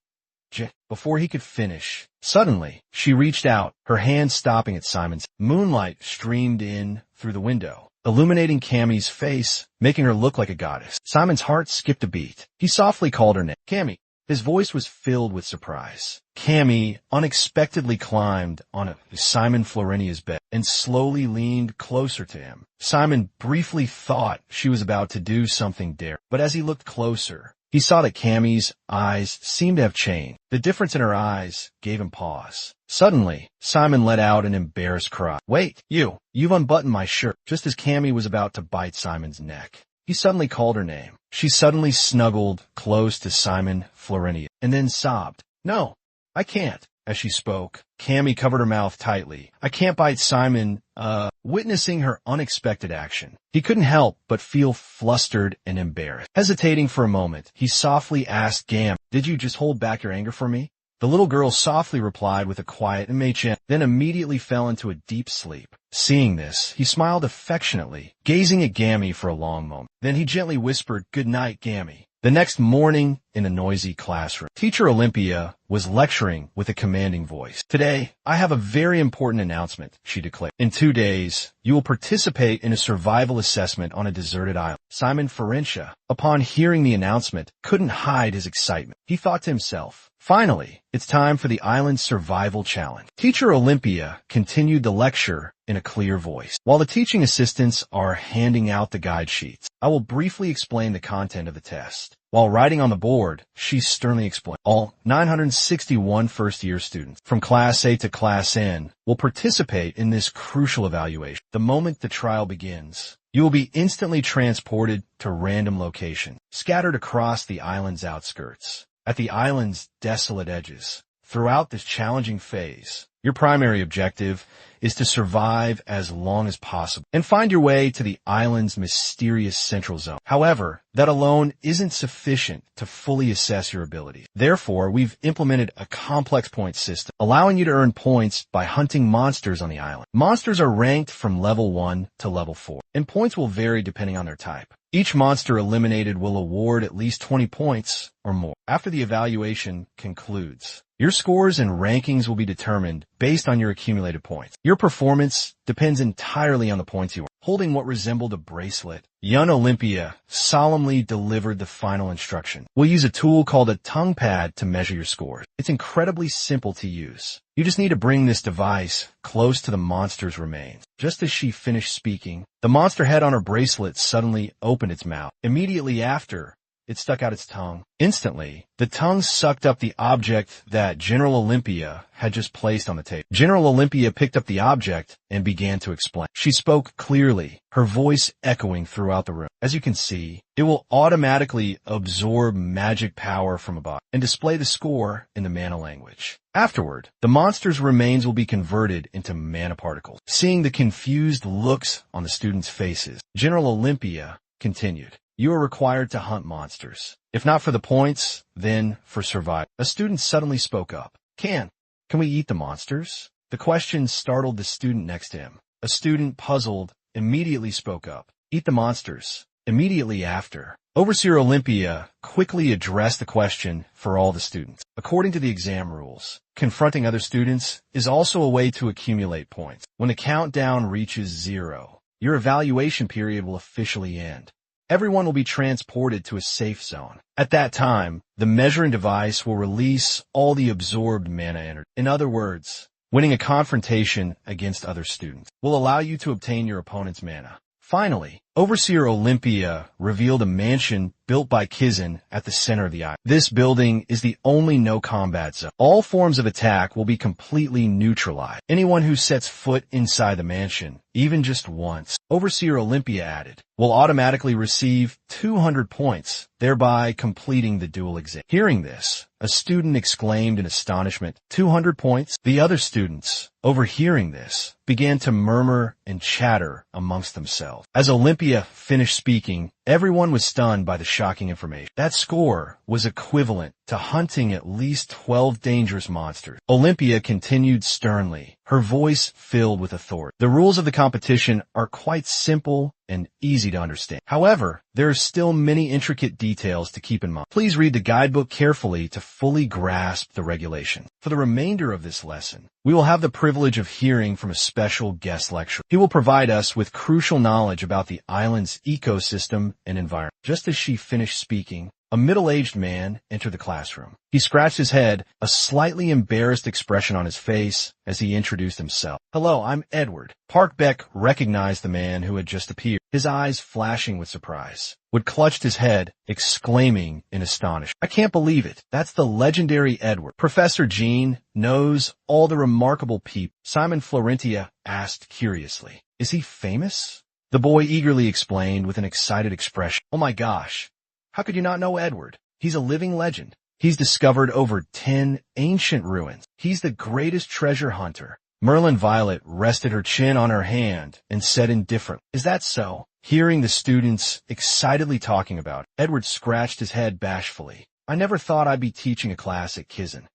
"J," before he could finish. Suddenly, she reached out, her hand stopping at Simon's. Moonlight streamed in through the window, illuminating Cammy's face, making her look like a goddess. Simon's heart skipped a beat. He softly called her name. "Cammy." His voice was filled with surprise. Cammy unexpectedly climbed on Simon Florinia's bed and slowly leaned closer to him. Simon briefly thought she was about to do something daring, but as he looked closer, he saw that Cammy's eyes seemed to have changed. The difference in her eyes gave him pause. Suddenly, Simon let out an embarrassed cry. "Wait, you've unbuttoned my shirt." Just as Cammy was about to bite Simon's neck, he suddenly called her name. She suddenly snuggled close to Simon Florinia and then sobbed, "No, I can't." As she spoke, Cammy covered her mouth tightly. "I can't bite Simon." Witnessing her unexpected action, he couldn't help but feel flustered and embarrassed. Hesitating for a moment, he softly asked Gam, "Did you just hold back your anger for me?" The little girl softly replied with a quiet "Machan," then immediately fell into a deep sleep. Seeing this, he smiled affectionately, gazing at Gammy for a long moment. Then he gently whispered, "Good night, Gammy." The next morning, in a noisy classroom, Teacher Olympia was lecturing with a commanding voice. "Today, I have a very important announcement," she declared. "In 2 days, you will participate in a survival assessment on a deserted island." Simon Ferencia, upon hearing the announcement, couldn't hide his excitement. He thought to himself, "Finally, it's time for the island's survival challenge." Teacher Olympia continued the lecture in a clear voice. "While the teaching assistants are handing out the guide sheets, I will briefly explain the content of the test." While writing on the board, she sternly explained, "All 961 first-year students, from Class A to Class N, will participate in this crucial evaluation. The moment the trial begins, you will be instantly transported to random locations, scattered across the island's outskirts, at the island's desolate edges. Throughout this challenging phase, your primary objective is to survive as long as possible and find your way to the island's mysterious central zone. However, that alone isn't sufficient to fully assess your abilities. Therefore, we've implemented a complex point system, allowing you to earn points by hunting monsters on the island. Monsters are ranked from level 1 to level 4, and points will vary depending on their type. Each monster eliminated will award at least 20 points or more. After the evaluation concludes, your scores and rankings will be determined based on your accumulated points. Your performance depends entirely on the points you earn. Holding what resembled a bracelet, young Olympia solemnly delivered the final instruction. "We'll use a tool called a tongue pad to measure your scores. It's incredibly simple to use. You just need to bring this device close to the monster's remains." Just as she finished speaking, the monster head on her bracelet suddenly opened its mouth. Immediately after, it stuck out its tongue. Instantly, the tongue sucked up the object that General Olympia had just placed on the table. General Olympia picked up the object and began to explain. She spoke clearly, her voice echoing throughout the room. "As you can see, it will automatically absorb magic power from a body and display the score in the mana language. Afterward, the monster's remains will be converted into mana particles." Seeing the confused looks on the students' faces, General Olympia continued, "You are required to hunt monsters. If not for the points, then for survival." A student suddenly spoke up. Can we eat the monsters?" The question startled the student next to him. A student, puzzled, immediately spoke up. "Eat the monsters." Immediately after, Overseer Olympia quickly addressed the question for all the students. According to the exam rules, confronting other students is also a way to accumulate points. When the countdown reaches 0, your evaluation period will officially end. everyone will be transported to a safe zone. At that time, the measuring device will release all the absorbed mana energy. In other words, winning a confrontation against other students will allow you to obtain your opponent's mana. Finally, Overseer Olympia revealed a mansion built by Kizan at the center of the island. This building is the only no-combat zone. All forms of attack will be completely neutralized. Anyone who sets foot inside the mansion, even just once, Overseer Olympia added, will automatically receive 200 points, thereby completing the dual exam. Hearing this, a student exclaimed in astonishment, 200 points? The other students, overhearing this, began to murmur and chatter amongst themselves. As Olympia finished speaking, everyone was stunned by the shocking information. That score was equivalent to hunting at least 12 dangerous monsters. Olympia continued sternly, her voice filled with authority. The rules of the competition are quite simple and easy to understand. However, there are still many intricate details to keep in mind. Please read the guidebook carefully to fully grasp the regulations. For the remainder of this lesson, we will have the privilege of hearing from a special guest lecturer. He will provide us with crucial knowledge about the island's ecosystem and environment. Just as she finished speaking, a middle-aged man entered the classroom. He scratched his head, a slightly embarrassed expression on his face as he introduced himself. "Hello, I'm Edward." Park Beck recognized the man who had just appeared, his eyes flashing with surprise. Wood clutched his head, exclaiming in astonishment, "I can't believe it. That's the legendary Edward." Professor Jean knows all the remarkable people. Simon Florentia asked curiously, "Is he famous?" The boy eagerly explained with an excited expression, "Oh my gosh. How could you not know Edward? He's a living legend. He's discovered over 10 ancient ruins. He's the greatest treasure hunter." Merlin Violet rested her chin on her hand and said indifferently, "Is that so?" Hearing the students excitedly talking about it, Edward scratched his head bashfully. "I never thought I'd be teaching a class at Kizan.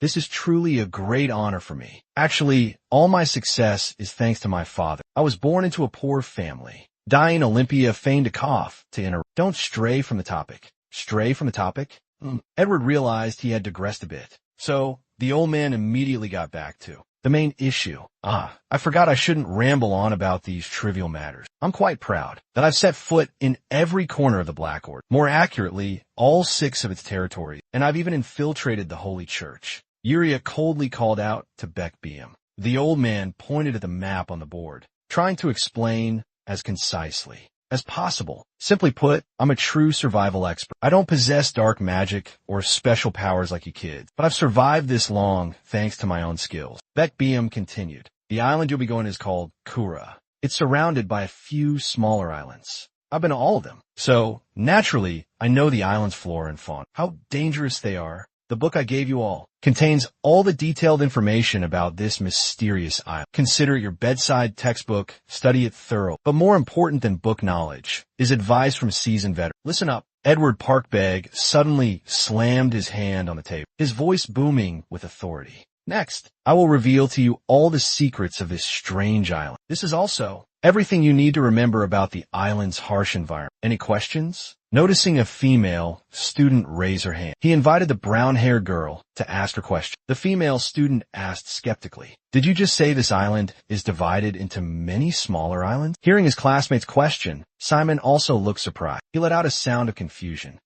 This is truly a great honor for me. Actually, all my success is thanks to my father. I was born into a poor family." Dying Olympia feigned a cough to interrupt. "Don't stray from the topic." Stray from the topic? Edward realized he had digressed a bit. So, the old man immediately got back to the main issue. I forgot I shouldn't ramble on about these trivial matters. I'm quite proud that I've set foot in every corner of the Black Order. More accurately, all 6 of its territories. And I've even infiltrated the Holy Church. Yuria coldly called out to Beck Beam. The old man pointed at the map on the board, trying to explain as concisely as possible. Simply put, I'm a true survival expert. I don't possess dark magic or special powers like you kids, but I've survived this long thanks to my own skills. Beck Beam continued. The island you'll be going to is called Kura. It's surrounded by a few smaller islands. I've been to all of them. So, naturally, I know the island's flora and fauna, how dangerous they are. The book I gave you all contains all the detailed information about this mysterious island. Consider it your bedside textbook, study it thoroughly. But more important than book knowledge is advice from seasoned veterans. Listen up. Edward Parkbeg suddenly slammed his hand on the table, his voice booming with authority. Next, I will reveal to you all the secrets of this strange island. This is also everything you need to remember about the island's harsh environment. Any questions? Noticing a female student raise her hand, he invited the brown-haired girl to ask her question. The female student asked skeptically, "Did you just say this island is divided into many smaller islands?" Hearing his classmate's question, Simon also looked surprised. He let out a sound of confusion.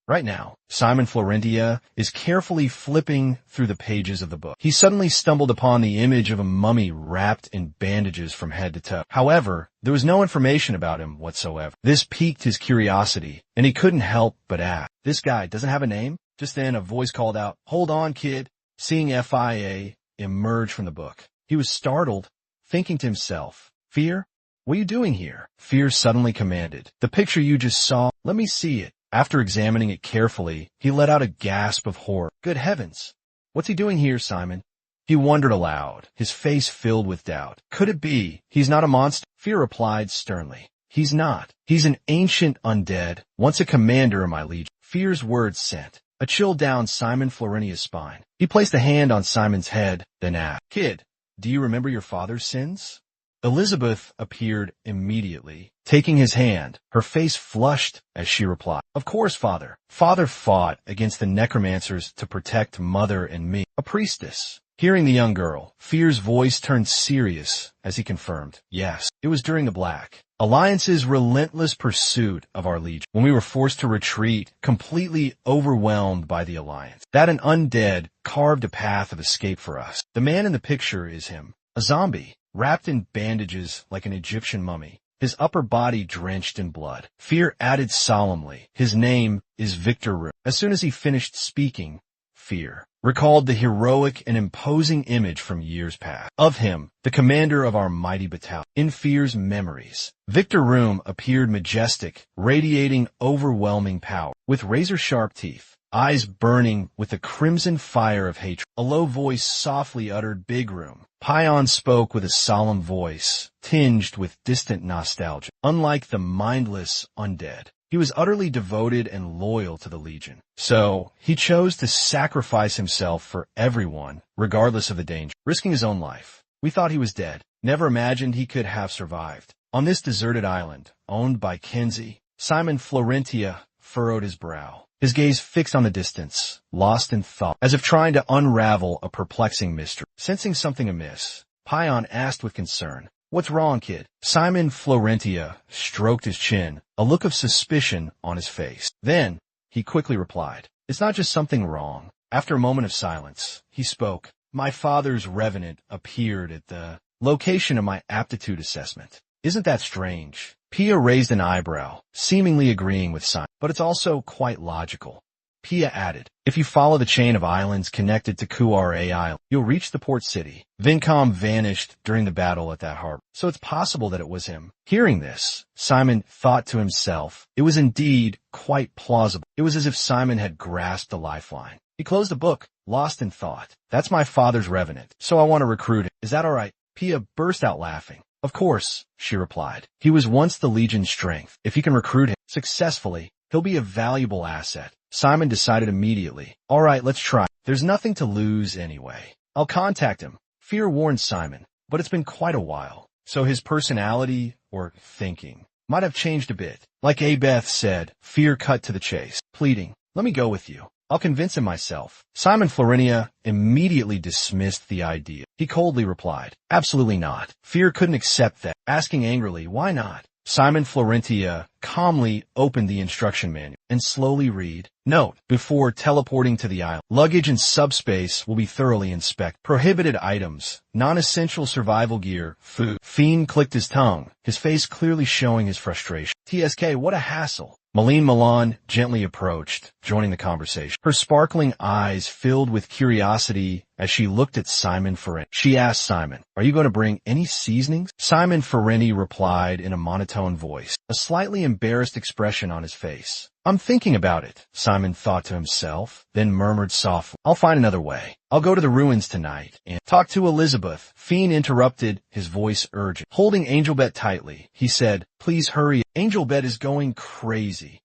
Right now, Simon Florentia is carefully flipping through the pages of the book. He suddenly stumbled upon the image of a mummy wrapped in bandages from head to toe. However, there was no information about him whatsoever. This piqued his curiosity, and he couldn't help but ask, "This guy doesn't have a name?" Just then, a voice called out, "Hold on, kid." Seeing FIA emerge from the book, he was startled, thinking to himself, "Fear? What are you doing here?" Fear suddenly commanded, "The picture you just saw, let me see it." After examining it carefully, he let out a gasp of horror. "Good heavens! What's he doing here, Simon?" He wondered aloud, his face filled with doubt. "Could it be he's not a monster?" Fear replied sternly, "He's not. He's an ancient undead, once a commander of my legion." Fear's words sent a chill down Simon Florentia's spine. He placed a hand on Simon's head, then asked, "Kid, do you remember your father's sins?" Elizabeth appeared immediately, taking his hand. Her face flushed as she replied, "Of course, Father. Father fought against the necromancers to protect Mother and me, a priestess." Hearing the young girl, Fear's voice turned serious as he confirmed, "Yes, it was during the Black Alliance's relentless pursuit of our legion. When we were forced to retreat, completely overwhelmed by the Alliance, that an undead carved a path of escape for us. The man in the picture is him, a zombie, wrapped in bandages like an Egyptian mummy, his upper body drenched in blood. Fear added solemnly, his name is Victor Room. As soon as he finished speaking, Fear recalled the heroic and imposing image from years past of him, the commander of our mighty battalion. In Fear's memories, Victor Room appeared majestic, radiating overwhelming power, with razor-sharp teeth, eyes burning with the crimson fire of hatred. A low voice softly uttered, "Big Room." Pion spoke with a solemn voice, tinged with distant nostalgia. Unlike the mindless undead, he was utterly devoted and loyal to the Legion. So, he chose to sacrifice himself for everyone, regardless of the danger, risking his own life. We thought he was dead, never imagined he could have survived. On this deserted island, owned by Kenzie, Simon Florentia furrowed his brow, his gaze fixed on the distance, lost in thought, as if trying to unravel a perplexing mystery. Sensing something amiss, Pion asked with concern, "What's wrong, kid?" Simon Florentia stroked his chin, a look of suspicion on his face. Then, he quickly replied, "It's not just something wrong." After a moment of silence, he spoke. "My father's revenant appeared at the location of my aptitude assessment. Isn't that strange?" Pia raised an eyebrow, seemingly agreeing with Simon, "But it's also quite logical." Pia added, "If you follow the chain of islands connected to Kuara Island, you'll reach the port city. Vincom vanished during the battle at that harbor, so it's possible that it was him." Hearing this, Simon thought to himself, it was indeed quite plausible. It was as if Simon had grasped the lifeline. He closed the book, lost in thought. "That's my father's revenant, so I want to recruit him. Is that all right?" Pia burst out laughing. "Of course," she replied. "He was once the Legion's strength. If you can recruit him successfully, he'll be a valuable asset." Simon decided immediately. "All right, let's try. There's nothing to lose anyway. I'll contact him." Fear warned Simon, but it's been quite a while, so his personality, or thinking, might have changed a bit. Like Abeth said, Fear cut to the chase, pleading, "Let me go with you. I'll convince him myself." Simon Florinia immediately dismissed the idea. He coldly replied, "Absolutely not." Fear couldn't accept that, asking angrily, "Why not?" Simon Florentia calmly opened the instruction manual and slowly read, "Note, before teleporting to the island, luggage and subspace will be thoroughly inspected. Prohibited items, non-essential survival gear, food." Fiend clicked his tongue, his face clearly showing his frustration. "TSK, what a hassle." Malene Milan gently approached, joining the conversation. Her sparkling eyes filled with curiosity as she looked at Simon Ferreni. She asked Simon, "Are you going to bring any seasonings?" Simon Ferreni replied in a monotone voice, a slightly embarrassed expression on his face. "I'm thinking about it," Simon thought to himself, then murmured softly, "I'll find another way. I'll go to the ruins tonight and talk to Elizabeth." Fiend interrupted, his voice urgent. Holding Angelbet tightly, he said, "Please hurry. Angelbet is going crazy."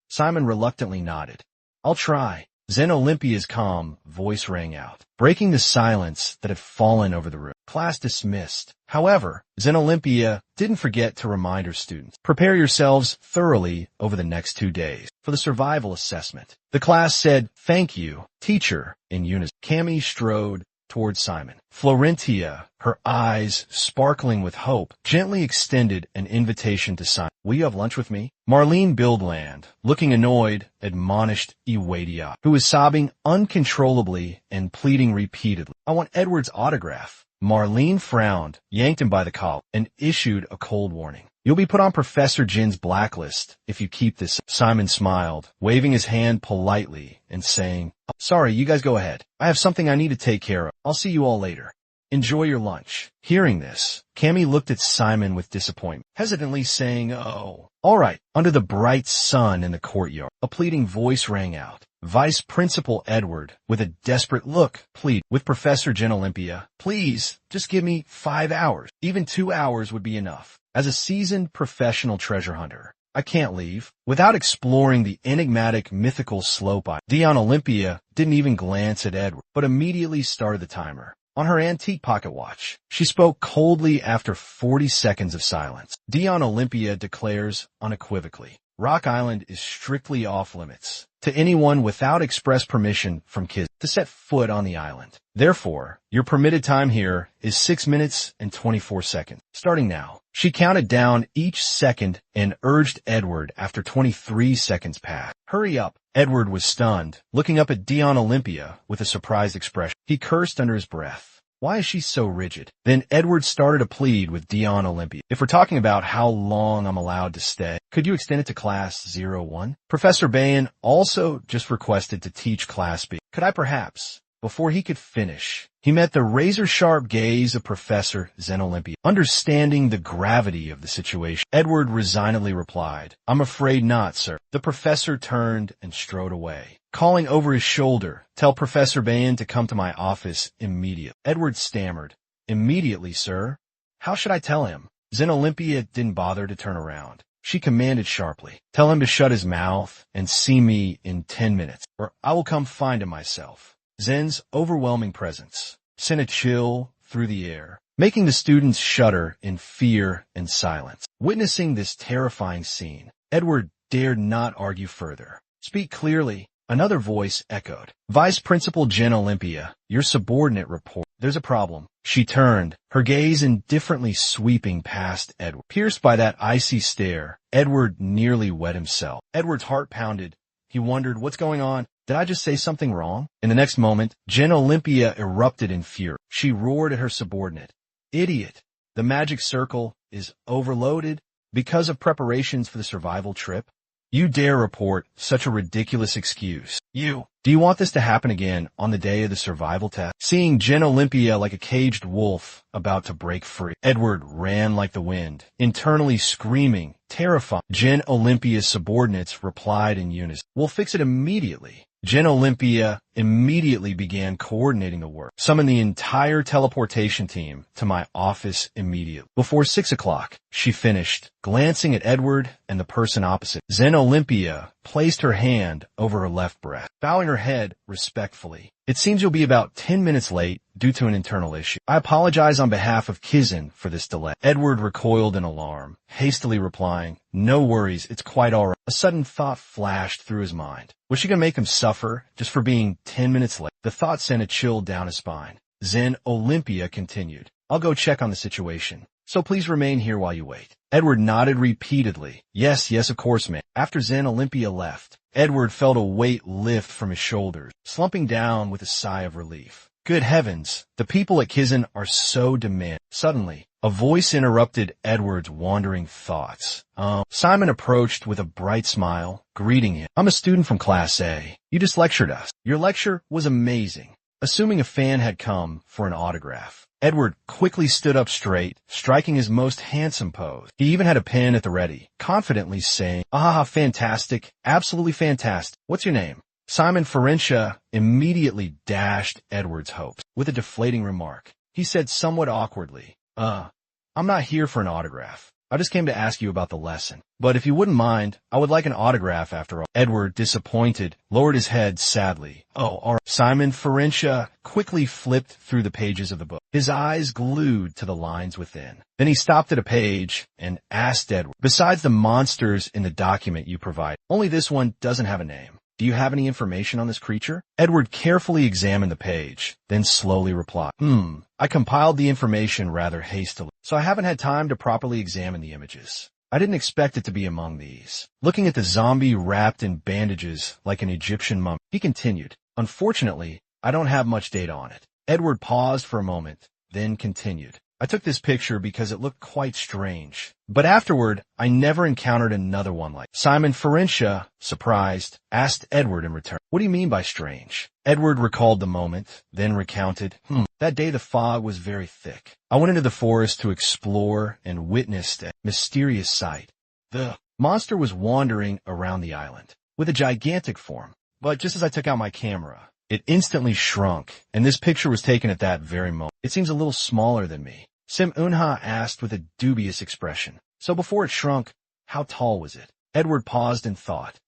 Simon reluctantly nodded. "I'll try." Zen Olympia's calm voice rang out, breaking the silence that had fallen over the room. Class dismissed. However, Zen Olympia didn't forget to remind her students, "Prepare yourselves thoroughly over the next 2 days for the survival assessment." The class said, "Thank you, teacher," in unison. Cammy strode toward Simon. Florentia, her eyes sparkling with hope, gently extended an invitation to Simon. "Will you have lunch with me?" Marlene Bildland, looking annoyed, admonished Iwadia, who was sobbing uncontrollably and pleading repeatedly, "I want Edward's autograph." Marlene frowned, yanked him by the collar, and issued a cold warning. "You'll be put on Professor Jin's blacklist if you keep this." Simon smiled, waving his hand politely and saying, "Sorry, you guys go ahead. I have something I need to take care of. I'll see you all later. Enjoy your lunch." Hearing this, Cammy looked at Simon with disappointment, hesitantly saying, "Oh, all right." Under the bright sun in the courtyard, a pleading voice rang out. Vice Principal Edward, with a desperate look, pleaded with Professor Jen Olympia, "Please, just give me 5 hours. Even 2 hours would be enough. As a seasoned professional treasure hunter, I can't leave without exploring the enigmatic mythical slope island." Dion Olympia didn't even glance at Edward, but immediately started the timer on her antique pocket watch. She spoke coldly after 40 seconds of silence. Dion Olympia declares unequivocally, Rock Island is strictly off limits to anyone without express permission from Kiz to set foot on the island. Therefore, your permitted time here is 6 minutes and 24 seconds. Starting now. She counted down each second and urged Edward after 23 seconds passed. Hurry up. Edward was stunned, looking up at Dion Olympia with a surprised expression. He cursed under his breath. Why is she so rigid? Then Edward started to plead with Dion Olympia. If we're talking about how long I'm allowed to stay, could you extend it to class 01? Professor Bayan also just requested to teach class B. Could I perhaps? Before he could finish, he met the razor-sharp gaze of Professor Zen Olympia. Understanding the gravity of the situation, Edward resignedly replied, I'm afraid not, sir. The professor turned and strode away. Calling over his shoulder, tell Professor Bayan to come to my office immediately. Edward stammered, immediately, sir. How should I tell him? Zen Olympia didn't bother to turn around. She commanded sharply, tell him to shut his mouth and see me in 10 minutes, or I will come find him myself. Zen's overwhelming presence sent a chill through the air, making the students shudder in fear and silence. Witnessing this terrifying scene, Edward dared not argue further. Speak clearly. Another voice echoed. Vice Principal Jen Olympia, your subordinate report. There's a problem. She turned, her gaze indifferently sweeping past Edward. Pierced by that icy stare, Edward nearly wet himself. Edward's heart pounded. He wondered, what's going on? Did I just say something wrong? In the next moment, Jen Olympia erupted in fury. She roared at her subordinate. Idiot! The magic circle is overloaded because of preparations for the survival trip. You dare report such a ridiculous excuse. Do you want this to happen again on the day of the survival test? Seeing Jen Olympia like a caged wolf about to break free, Edward ran like the wind, internally screaming, terrified. Jen Olympia's subordinates replied in unison. We'll fix it immediately. Jen Olympia immediately began coordinating the work. Summon the entire teleportation team to my office immediately. Before 6 o'clock, she finished, glancing at Edward and the person opposite. Zen Olympia placed her hand over her left breast, bowing her head respectfully. It seems you'll be about 10 minutes late due to an internal issue. I apologize on behalf of Kizin for this delay. Edward recoiled in alarm, hastily replying, no worries, it's quite all right. A sudden thought flashed through his mind. Was she going to make him suffer just for being 10 minutes late? The thought sent a chill down his spine. Zen Olympia continued, I'll go check on the situation, so please remain here while you wait. Edward nodded repeatedly. Yes, of course, ma'am. After Zen Olympia left, Edward felt a weight lift from his shoulders, slumping down with a sigh of relief. Good heavens, the people at Kizin are so demanding. Suddenly, a voice interrupted Edward's wandering thoughts. Simon approached with a bright smile, greeting him. I'm a student from Class A. You just lectured us. Your lecture was amazing. Assuming a fan had come for an autograph, Edward quickly stood up straight, striking his most handsome pose. He even had a pen at the ready, confidently saying, ah, fantastic, absolutely fantastic. What's your name? Simon Ferencia immediately dashed Edward's hopes with a deflating remark. He said somewhat awkwardly, I'm not here for an autograph. I just came to ask you about the lesson. But if you wouldn't mind, I would like an autograph after all. Edward, disappointed, lowered his head sadly. Oh, all right. Simon Ferencia quickly flipped through the pages of the book, his eyes glued to the lines within. Then he stopped at a page and asked Edward, besides the monsters in the document you provide, only this one doesn't have a name. Do you have any information on this creature? Edward carefully examined the page, then slowly replied, I compiled the information rather hastily, so I haven't had time to properly examine the images. I didn't expect it to be among these. Looking at the zombie wrapped in bandages like an Egyptian mummy, he continued, unfortunately, I don't have much data on it. Edward paused for a moment, then continued. I took this picture because it looked quite strange, but afterward, I never encountered another one like it. Simon Ferencia, surprised, asked Edward in return, what do you mean by strange? Edward recalled the moment, then recounted, that day the fog was very thick. I went into the forest to explore and witnessed a mysterious sight. The monster was wandering around the island with a gigantic form, but just as I took out my camera, it instantly shrunk, and this picture was taken at that very moment. It seems a little smaller than me. Sim Unha asked with a dubious expression. So before it shrunk, how tall was it? Edward paused and thought.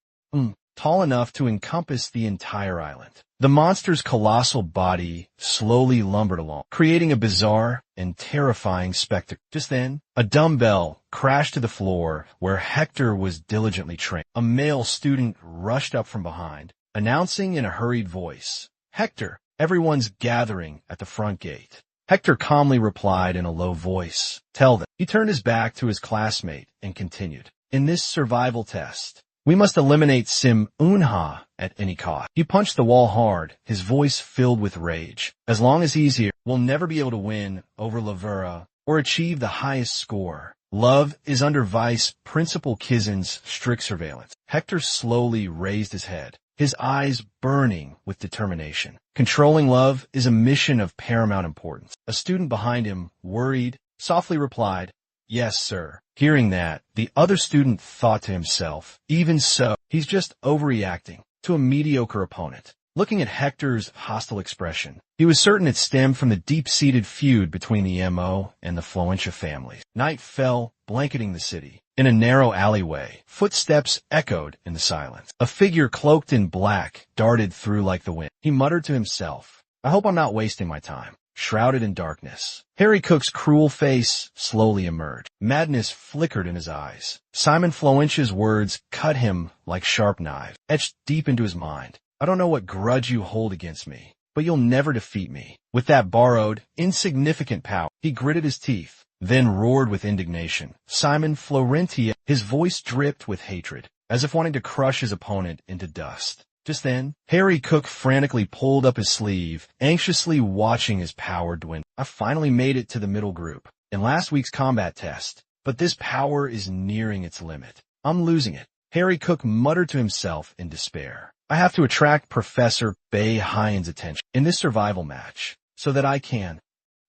tall enough to encompass the entire island. The monster's colossal body slowly lumbered along, creating a bizarre and terrifying spectacle. Just then, a dumbbell crashed to the floor where Hector was diligently trained. A male student rushed up from behind, announcing in a hurried voice, "Hector, everyone's gathering at the front gate." Hector calmly replied in a low voice, "Tell them." He turned his back to his classmate and continued, "In this survival test, we must eliminate Sim Unha at any cost." He punched the wall hard, his voice filled with rage. "As long as he's here, we'll never be able to win over Lavera or achieve the highest score. Love is under Vice Principal Kizen's strict surveillance." Hector slowly raised his head, his eyes burning with determination. "Controlling Love is a mission of paramount importance." A student behind him, worried, softly replied, "Yes, sir." Hearing that, the other student thought to himself, "Even so, he's just overreacting to a mediocre opponent." Looking at Hector's hostile expression, he was certain it stemmed from the deep-seated feud between the MO and the Floentia families. Night fell, blanketing the city. In a narrow alleyway, footsteps echoed in the silence. A figure cloaked in black darted through like the wind. He muttered to himself, "I hope I'm not wasting my time." Shrouded in darkness, Harry Cook's cruel face slowly emerged. Madness flickered in his eyes. Simon Floentia's words cut him like sharp knives, etched deep into his mind. "I don't know what grudge you hold against me, but you'll never defeat me." With that borrowed, insignificant power, he gritted his teeth, then roared with indignation. Simon Florentia, his voice dripped with hatred, as if wanting to crush his opponent into dust. Just then, Harry Cook frantically pulled up his sleeve, anxiously watching his power dwindle. "I finally made it to the middle group in last week's combat test, but this power is nearing its limit. I'm losing it." Harry Cook muttered to himself in despair. "I have to attract Professor Bay Hyen's attention in this survival match so that I can."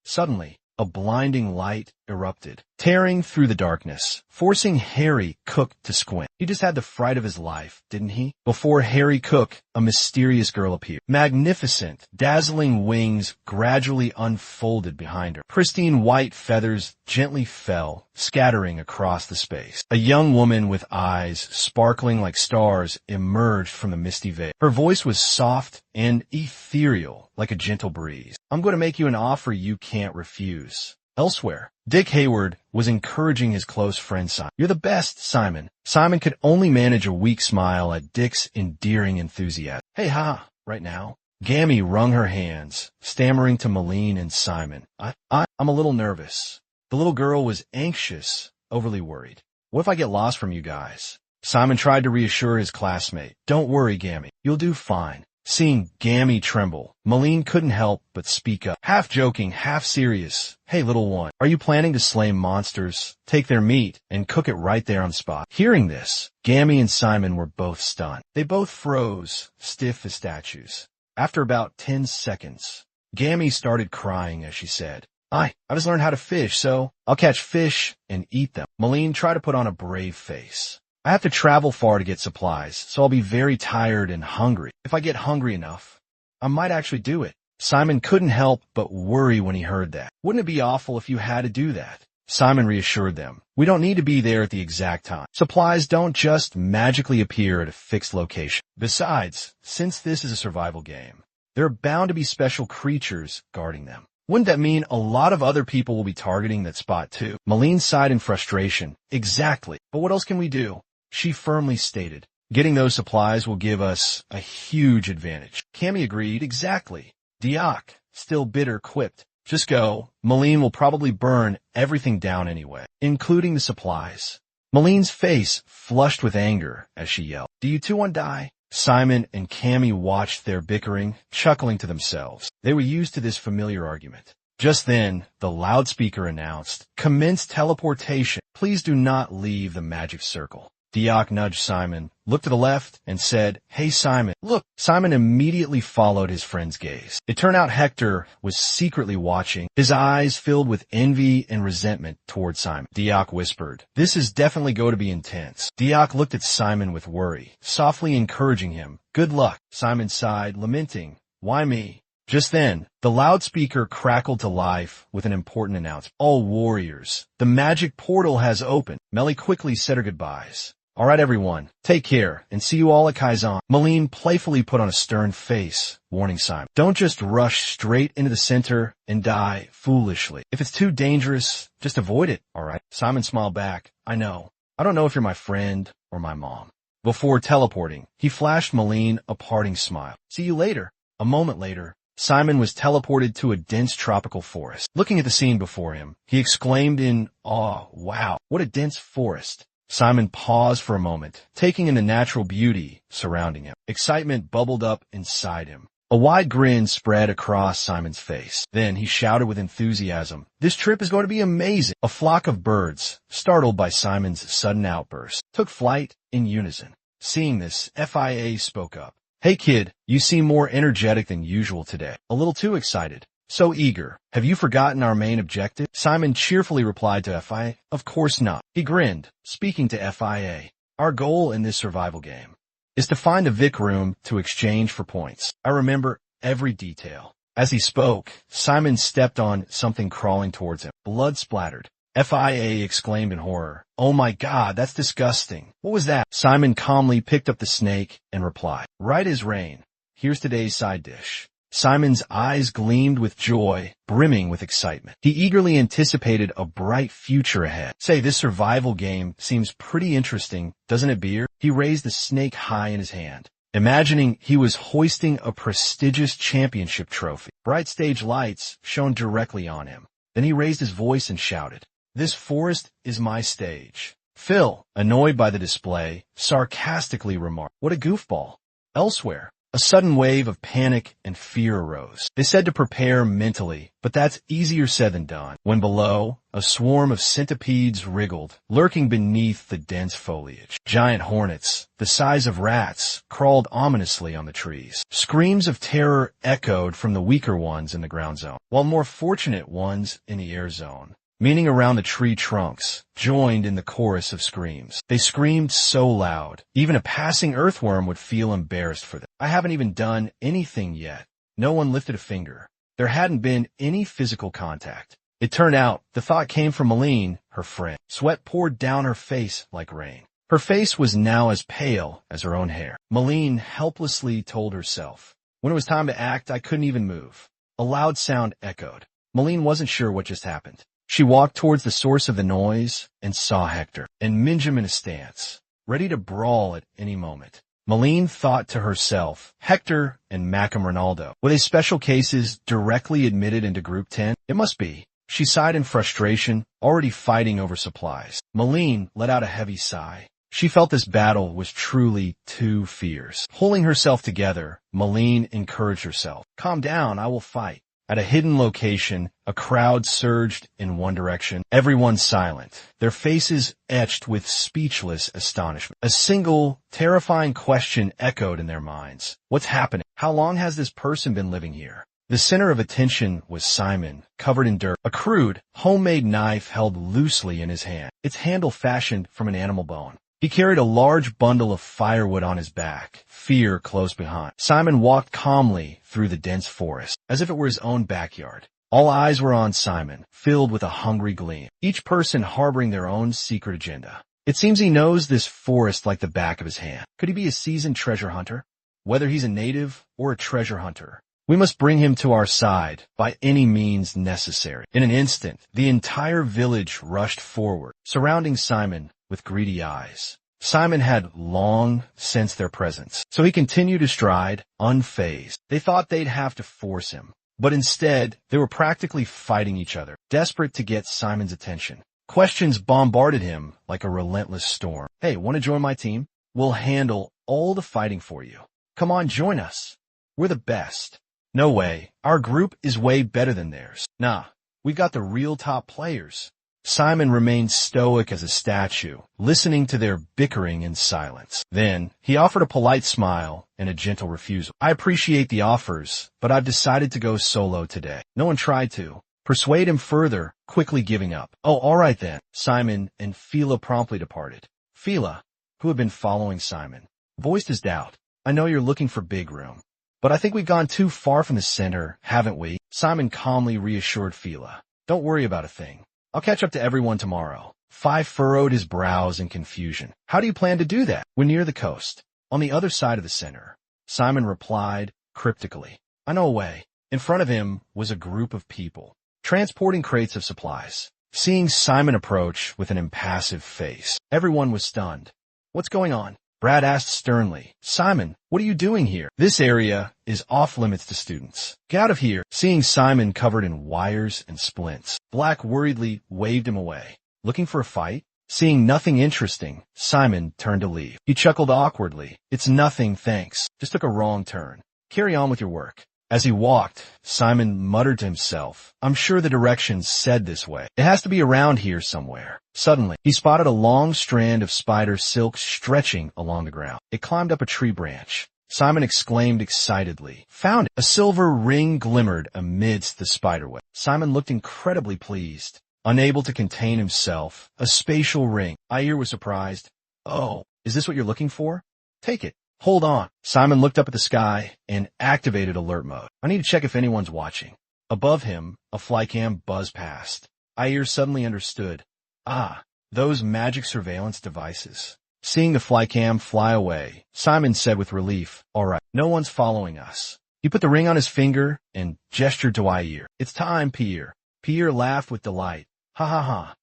Suddenly, a blinding light erupted, tearing through the darkness, forcing Harry Cook to squint. He just had the fright of his life, didn't he? Before Harry Cook, a mysterious girl appeared. Magnificent, dazzling wings gradually unfolded behind her. Pristine white feathers gently fell, scattering across the space. A young woman with eyes sparkling like stars emerged from the misty veil. Her voice was soft and ethereal, like a gentle breeze. "I'm going to make you an offer you can't refuse." Elsewhere, Dick Hayward was encouraging his close friend Simon. "You're the best, Simon." Simon could only manage a weak smile at Dick's endearing enthusiasm. "Hey, ha, right now." Gammy wrung her hands, stammering to Malene and Simon. I'm a little nervous." The little girl was anxious, overly worried. "What if I get lost from you guys?" Simon tried to reassure his classmate. "Don't worry, Gammy. You'll do fine." Seeing Gammy tremble, Malene couldn't help but speak up, half joking, half serious. "Hey, little one, are you planning to slay monsters, take their meat, and cook it right there on the spot?" Hearing this, Gammy and Simon were both stunned. They both froze, stiff as statues. After about 10 seconds, Gammy started crying as she said, I just learned how to fish, so I'll catch fish and eat them." Malene tried to put on a brave face. "I have to travel far to get supplies, so I'll be very tired and hungry. If I get hungry enough, I might actually do it." Simon couldn't help but worry when he heard that. "Wouldn't it be awful if you had to do that?" Simon reassured them. "We don't need to be there at the exact time. Supplies don't just magically appear at a fixed location. Besides, since this is a survival game, there are bound to be special creatures guarding them. Wouldn't that mean a lot of other people will be targeting that spot too?" Malene sighed in frustration. "Exactly. But what else can we do?" She firmly stated, "Getting those supplies will give us a huge advantage." Cammy agreed, "Exactly." Diak, still bitter, quipped, "Just go. Malene will probably burn everything down anyway, including the supplies." Malene's face flushed with anger as she yelled, "Do you two want to die?" Simon and Cammy watched their bickering, chuckling to themselves. They were used to this familiar argument. Just then, the loudspeaker announced, "Commence teleportation. Please do not leave the magic circle." Diak nudged Simon, looked to the left, and said, "Hey, Simon, look." Simon immediately followed his friend's gaze. It turned out Hector was secretly watching, his eyes filled with envy and resentment toward Simon. Diak whispered, "This is definitely going to be intense." Diak looked at Simon with worry, softly encouraging him. "Good luck." Simon sighed, lamenting, "Why me?" Just then, the loudspeaker crackled to life with an important announcement. "All warriors, the magic portal has opened." Melly quickly said her goodbyes. All right, everyone, take care, and see you all at Kaizen. Malene playfully put on a stern face, warning Simon. Don't just rush straight into the center and die foolishly. If it's too dangerous, just avoid it, all right? Simon smiled back. I know. I don't know if you're my friend or my mom. Before teleporting, he flashed Malene a parting smile. See you later. A moment later, Simon was teleported to a dense tropical forest. Looking at the scene before him, he exclaimed in awe, wow, what a dense forest. Simon paused for a moment, taking in the natural beauty surrounding him. Excitement bubbled up inside him. A wide grin spread across Simon's face. Then he shouted with enthusiasm, this trip is going to be amazing. A flock of birds, startled by Simon's sudden outburst, took flight in unison. Seeing this, FIA spoke up. Hey kid, you seem more energetic than usual today. A little too excited. So eager. Have you forgotten our main objective? Simon cheerfully replied to FIA, of course not. He grinned, speaking to FIA. Our goal in this survival game is to find a Vic room to exchange for points. I remember every detail. As he spoke, Simon stepped on something crawling towards him. Blood splattered. FIA exclaimed in horror. Oh my God, that's disgusting. What was that? Simon calmly picked up the snake and replied, right as rain. Here's today's side dish. Simon's eyes gleamed with joy, brimming with excitement. He eagerly anticipated a bright future ahead. Say, this survival game seems pretty interesting, doesn't it, Beer? He raised the snake high in his hand, imagining he was hoisting a prestigious championship trophy. Bright stage lights shone directly on him. Then he raised his voice and shouted, this forest is my stage. Phil, annoyed by the display, sarcastically remarked, what a goofball. Elsewhere, a sudden wave of panic and fear arose. They said to prepare mentally, but that's easier said than done. When below, a swarm of centipedes wriggled, lurking beneath the dense foliage. Giant hornets, the size of rats, crawled ominously on the trees. Screams of terror echoed from the weaker ones in the ground zone, while more fortunate ones in the air zone, meaning around the tree trunks, joined in the chorus of screams. They screamed so loud, even a passing earthworm would feel embarrassed for them. I haven't even done anything yet. No one lifted a finger. There hadn't been any physical contact. It turned out the thought came from Malene, her friend. Sweat poured down her face like rain. Her face was now as pale as her own hair. Malene helplessly told herself, when it was time to act, I couldn't even move. A loud sound echoed. Malene wasn't sure what just happened. She walked towards the source of the noise and saw Hector and Minjam in a stance, ready to brawl at any moment. Malene thought to herself, Hector and Macam Ronaldo, were they special cases directly admitted into Group 10? It must be. She sighed in frustration, already fighting over supplies. Malene let out a heavy sigh. She felt this battle was truly too fierce. Pulling herself together, Malene encouraged herself. Calm down, I will fight. At a hidden location, a crowd surged in one direction, everyone silent, their faces etched with speechless astonishment. A single, terrifying question echoed in their minds. What's happening? How long has this person been living here? The center of attention was Simon, covered in dirt, a crude, homemade knife held loosely in his hand, its handle fashioned from an animal bone. He carried a large bundle of firewood on his back, fear close behind. Simon walked calmly through the dense forest, as if it were his own backyard. All eyes were on Simon, filled with a hungry gleam, each person harboring their own secret agenda. It seems he knows this forest like the back of his hand. Could he be a seasoned treasure hunter? Whether he's a native or a treasure hunter, we must bring him to our side by any means necessary. In an instant, the entire village rushed forward, surrounding Simon with greedy eyes. Simon had long sensed their presence, so he continued to stride, unfazed. They thought they'd have to force him, but instead, they were practically fighting each other, desperate to get Simon's attention. Questions bombarded him like a relentless storm. Hey, want to join my team? We'll handle all the fighting for you. Come on, join us. We're the best. No way. Our group is way better than theirs. Nah, we got the real top players. Simon remained stoic as a statue, listening to their bickering in silence. Then, he offered a polite smile and a gentle refusal. I appreciate the offers, but I've decided to go solo today. No one tried to persuade him further, quickly giving up. Oh, all right then. Simon and Fila promptly departed. Fila, who had been following Simon, voiced his doubt. I know you're looking for big room, but I think we've gone too far from the center, haven't we? Simon calmly reassured Fila. Don't worry about a thing. I'll catch up to everyone tomorrow. Phi furrowed his brows in confusion. How do you plan to do that? We're near the coast, on the other side of the center. Simon replied cryptically. I know a way. In front of him was a group of people, transporting crates of supplies. Seeing Simon approach with an impassive face, everyone was stunned. What's going on? Brad asked sternly. Simon, what are you doing here? This area is off limits to students. Get out of here. Seeing Simon covered in wires and splints, Black worriedly waved him away. Looking for a fight? Seeing nothing interesting, Simon turned to leave. He chuckled awkwardly. It's nothing, thanks. Just took a wrong turn. Carry on with your work. As he walked, Simon muttered to himself, I'm sure the directions said this way. It has to be around here somewhere. Suddenly, he spotted a long strand of spider silk stretching along the ground. It climbed up a tree branch. Simon exclaimed excitedly, Found it! A silver ring glimmered amidst the spiderweb. Simon looked incredibly pleased. Unable to contain himself, a spatial ring. Ayer was surprised. Oh, is this what you're looking for? Take it. Hold on. Simon looked up at the sky and activated alert mode. I need to check if anyone's watching. Above him, a flycam buzzed past. Ayer suddenly understood. Ah, those magic surveillance devices. Seeing the flycam fly away, Simon said with relief, All right, no one's following us. He put the ring on his finger and gestured to Ayer. It's time, Pierre. Pierre laughed with delight. Ha ha ha.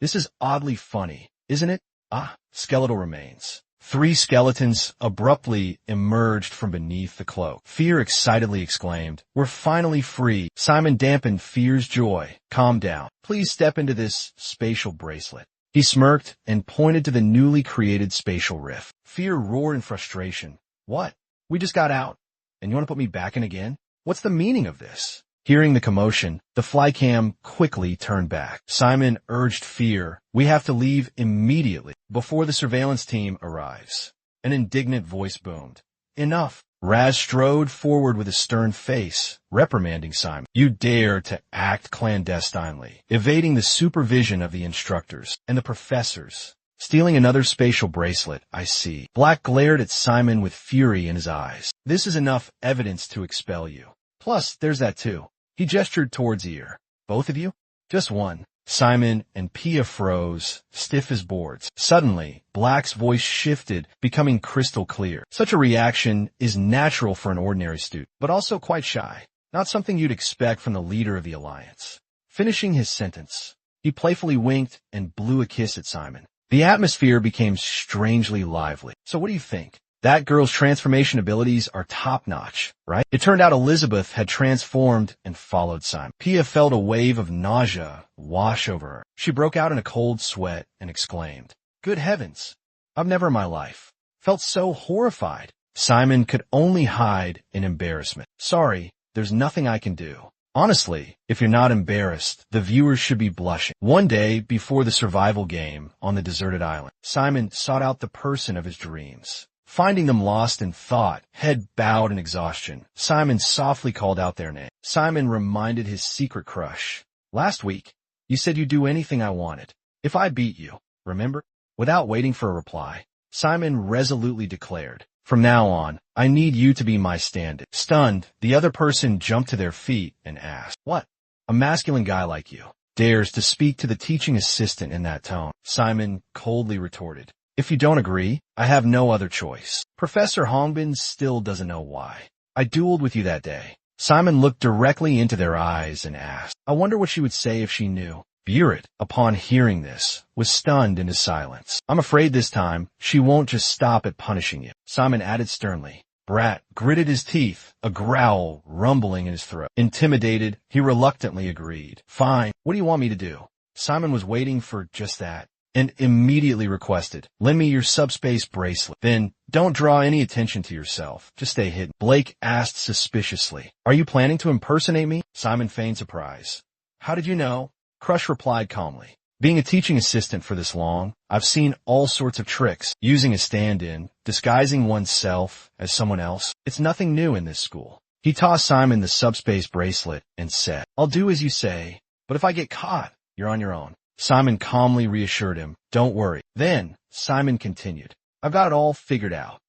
This is oddly funny, isn't it? Ah, skeletal remains. 3 skeletons abruptly emerged from beneath the cloak. Fear excitedly exclaimed, We're finally free. Simon dampened Fear's joy. Calm down. Please step into this spatial bracelet. He smirked and pointed to the newly created spatial rift. Fear roared in frustration. What? We just got out. And you want to put me back in again? What's the meaning of this? Hearing the commotion, the flycam quickly turned back. Simon urged Fear, We have to leave immediately before the surveillance team arrives. An indignant voice boomed. Enough. Raz strode forward with a stern face, reprimanding Simon. You dare to act clandestinely, evading the supervision of the instructors and the professors. Stealing another spatial bracelet, I see. Black glared at Simon with fury in his eyes. This is enough evidence to expel you. Plus, there's that too. He gestured towards Ear. Both of you? Just one. Simon and Pia froze, stiff as boards. Suddenly, Black's voice shifted, becoming crystal clear. Such a reaction is natural for an ordinary student, but also quite shy. Not something you'd expect from the leader of the Alliance. Finishing his sentence, he playfully winked and blew a kiss at Simon. The atmosphere became strangely lively. So what do you think? That girl's transformation abilities are top-notch, right? It turned out Elizabeth had transformed and followed Simon. Pia felt a wave of nausea wash over her. She broke out in a cold sweat and exclaimed, Good heavens! I've never in my life felt so horrified. Simon could only hide in embarrassment. Sorry, there's nothing I can do. Honestly, if you're not embarrassed, the viewers should be blushing. One day before the survival game on the deserted island, Simon sought out the person of his dreams. Finding them lost in thought, head bowed in exhaustion, Simon softly called out their name. Simon reminded his secret crush. Last week, you said you'd do anything I wanted. If I beat you, remember? Without waiting for a reply, Simon resolutely declared, From now on, I need you to be my stand-in. Stunned, the other person jumped to their feet and asked, What? A masculine guy like you dares to speak to the teaching assistant in that tone? Simon coldly retorted, If you don't agree, I have no other choice. Professor Hongbin still doesn't know why. I dueled with you that day. Simon looked directly into their eyes and asked, I wonder what she would say if she knew. Burett, upon hearing this, was stunned into silence. I'm afraid this time, she won't just stop at punishing you. Simon added sternly. Brat gritted his teeth, a growl rumbling in his throat. Intimidated, he reluctantly agreed. Fine, what do you want me to do? Simon was waiting for just that, and immediately requested, Lend me your subspace bracelet. Then, don't draw any attention to yourself. Just stay hidden. Blake asked suspiciously, Are you planning to impersonate me? Simon feigned surprise. How did you know? Crush replied calmly. Being a teaching assistant for this long, I've seen all sorts of tricks. Using a stand-in, disguising oneself as someone else. It's nothing new in this school. He tossed Simon the subspace bracelet and said, I'll do as you say, but if I get caught, you're on your own. Simon calmly reassured him, Don't worry. Then, Simon continued, I've got it all figured out.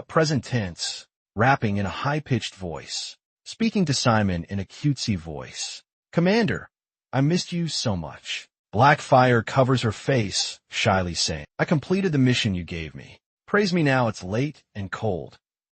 Present tense, rapping in a high-pitched voice. Speaking to Simon in a cutesy voice. Commander, I missed you so much. Black fire covers her face, shyly saying, I completed the mission you gave me. Praise me now, it's late and cold.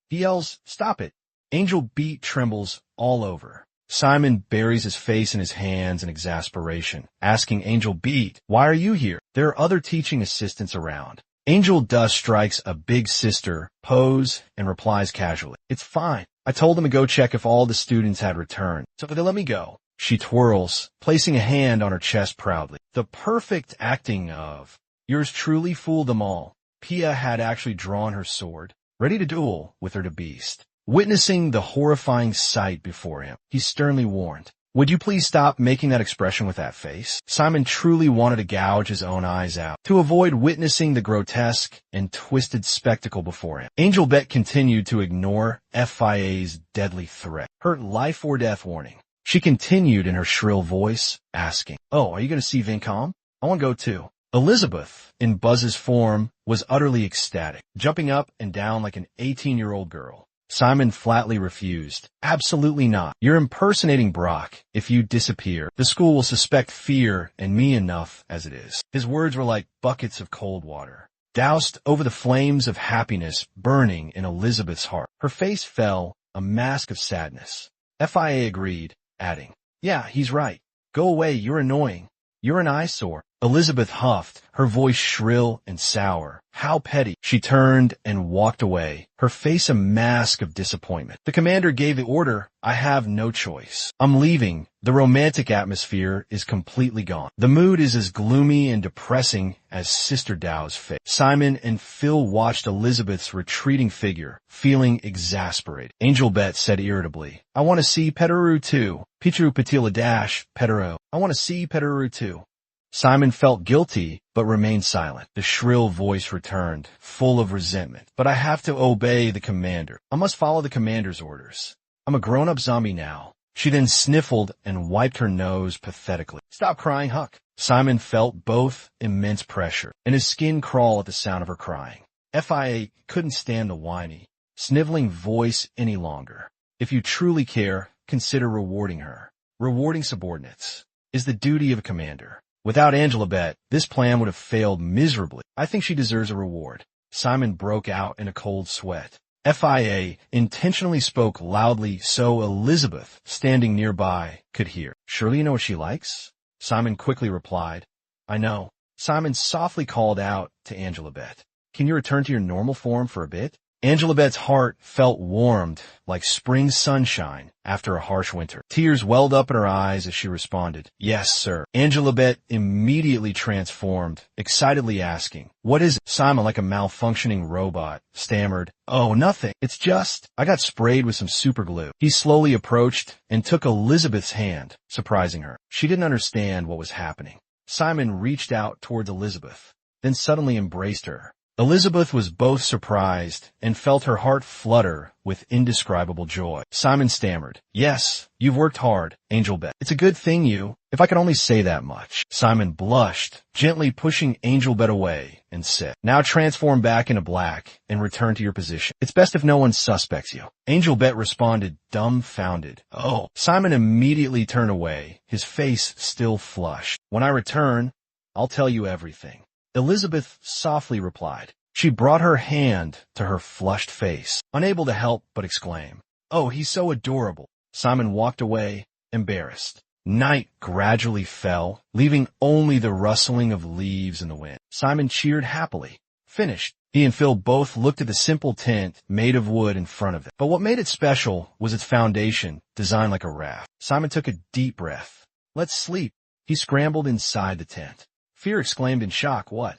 He yells, stop it. Angel Beat trembles all over. Simon buries his face in his hands in exasperation, asking Angel Beat, why are you here? There are other teaching assistants around. Angel Dust strikes a big sister pose and replies casually, it's fine. I told them to go check if all the students had returned, so they let me go. She twirls, placing a hand on her chest proudly. The perfect acting of yours truly fooled them all. Pia had actually drawn her sword, ready to duel with her beast. Witnessing the horrifying sight before him, he sternly warned, would you please stop making that expression with that face? Simon truly wanted to gouge his own eyes out to avoid witnessing the grotesque and twisted spectacle before him. Angel Bet continued to ignore FIA's deadly threat, her life or death warning. She continued in her shrill voice, asking, oh, are you going to see Vincom? I want to go too. Elizabeth, in Buzz's form, was utterly ecstatic, jumping up and down like an 18-year-old girl. Simon flatly refused. Absolutely not. You're impersonating Brock. If you disappear, the school will suspect Fear and me enough as it is. His words were like buckets of cold water, doused over the flames of happiness burning in Elizabeth's heart. Her face fell, a mask of sadness. FIA agreed, adding, yeah, he's right. Go away, you're annoying. You're an eyesore. Elizabeth huffed, her voice shrill and sour. How petty. She turned and walked away, her face a mask of disappointment. The commander gave the order, I have no choice. I'm leaving. The romantic atmosphere is completely gone. The mood is as gloomy and depressing as Sister Dow's face. Simon and Phil watched Elizabeth's retreating figure, feeling exasperated. Angel Bet said irritably, I want to see Petaru too. Pichu Patila Dash, Petaru. I want to see Petaru too. Simon felt guilty, but remained silent. The shrill voice returned, full of resentment. But I have to obey the commander. I must follow the commander's orders. I'm a grown-up zombie now. She then sniffled and wiped her nose pathetically. Stop crying, Huck. Simon felt both immense pressure, and his skin crawl at the sound of her crying. FIA couldn't stand the whiny, sniveling voice any longer. If you truly care, consider rewarding her. Rewarding subordinates is the duty of a commander. Without Angela Bet, this plan would have failed miserably. I think she deserves a reward. Simon broke out in a cold sweat. FIA intentionally spoke loudly so Elizabeth, standing nearby, could hear. Surely you know what she likes? Simon quickly replied, I know. Simon softly called out to Angela Bet, can you return to your normal form for a bit? Angela Bet's heart felt warmed like spring sunshine after a harsh winter. Tears welled up in her eyes as she responded, yes, sir. Angela Bet immediately transformed, excitedly asking, what is it? Simon, like a malfunctioning robot, stammered, oh, nothing. It's just, I got sprayed with some super glue. He slowly approached and took Elizabeth's hand, surprising her. She didn't understand what was happening. Simon reached out towards Elizabeth, then suddenly embraced her. Elizabeth was both surprised and felt her heart flutter with indescribable joy. Simon stammered, yes, you've worked hard, Angel Bet. It's a good thing if I could only say that much. Simon blushed, gently pushing Angel Bet away, and said, now transform back into black and return to your position. It's best if no one suspects you. Angel Bet responded, dumbfounded. Oh. Simon immediately turned away, his face still flushed. When I return, I'll tell you everything. Elizabeth softly replied. She brought her hand to her flushed face, unable to help but exclaim, oh, he's so adorable. Simon walked away, embarrassed. Night gradually fell, leaving only the rustling of leaves in the wind. Simon cheered happily. Finished. He and Phil both looked at the simple tent made of wood in front of them. But what made it special was its foundation, designed like a raft. Simon took a deep breath. Let's sleep. He scrambled inside the tent. Fear exclaimed in shock, what?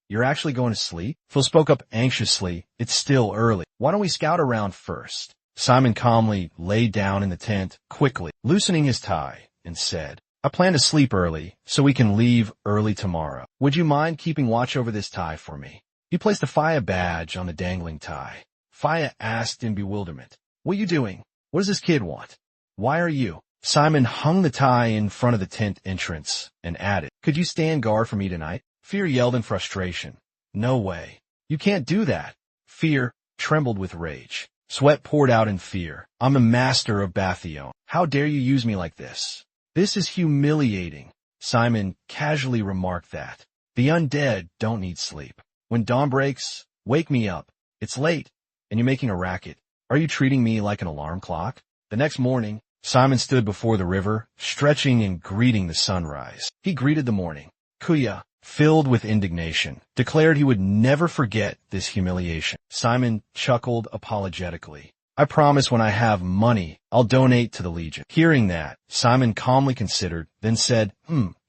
You're actually going to sleep? Phil spoke up anxiously, it's still early. Why don't we scout around first? Simon calmly lay down in the tent, quickly, loosening his tie, and said, I plan to sleep early, so we can leave early tomorrow. Would you mind keeping watch over this tie for me? He placed a FIA badge on the dangling tie. FIA asked in bewilderment, what are you doing? What does this kid want? Why are you? Simon hung the tie in front of the tent entrance and added, could you stand guard for me tonight? Fear yelled in frustration. No way. You can't do that. Fear trembled with rage. Sweat poured out in fear. I'm a master of Bathion. How dare you use me like this? This is humiliating. Simon casually remarked that. The undead don't need sleep. When dawn breaks, wake me up. It's late, and you're making a racket. Are you treating me like an alarm clock? The next morning, Simon stood before the river, stretching and greeting the sunrise. He greeted the morning. Kuya, filled with indignation, declared he would never forget this humiliation. Simon chuckled apologetically. I promise when I have money, I'll donate to the Legion. Hearing that, Simon calmly considered, then said,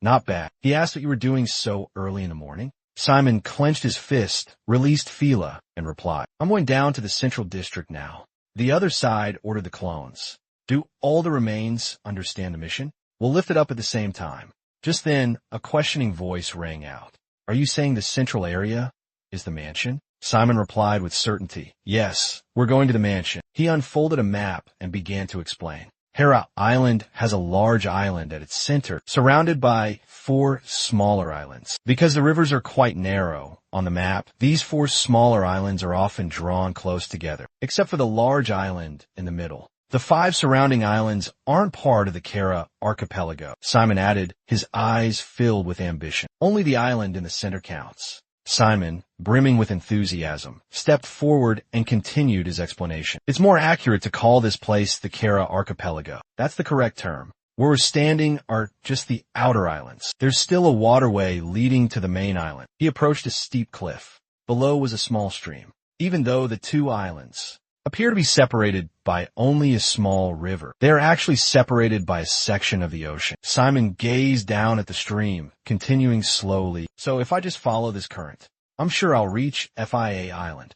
not bad. He asked what you were doing so early in the morning. Simon clenched his fist, released Fila, and replied, I'm going down to the Central District now. The other side ordered the clones. Do all the remains understand the mission? We'll lift it up at the same time. Just then, a questioning voice rang out. Are you saying the central area is the mansion? Simon replied with certainty. Yes, we're going to the mansion. He unfolded a map and began to explain. Hera Island has a large island at its center, surrounded by 4 smaller islands. Because the rivers are quite narrow on the map, these 4 smaller islands are often drawn close together, except for the large island in the middle. The 5 surrounding islands aren't part of the Kara archipelago. Simon added, his eyes filled with ambition. Only the island in the center counts. Simon, brimming with enthusiasm, stepped forward and continued his explanation. It's more accurate to call this place the Kara archipelago. That's the correct term. Where we're standing are just the outer islands. There's still a waterway leading to the main island. He approached a steep cliff. Below was a small stream. Even though the 2 islands appear to be separated by only a small river, they are actually separated by a section of the ocean. Simon gazed down at the stream, continuing slowly. So if I just follow this current, I'm sure I'll reach FIA Island.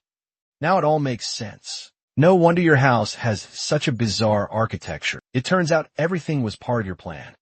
Now it all makes sense. No wonder your house has such a bizarre architecture. It turns out everything was part of your plan.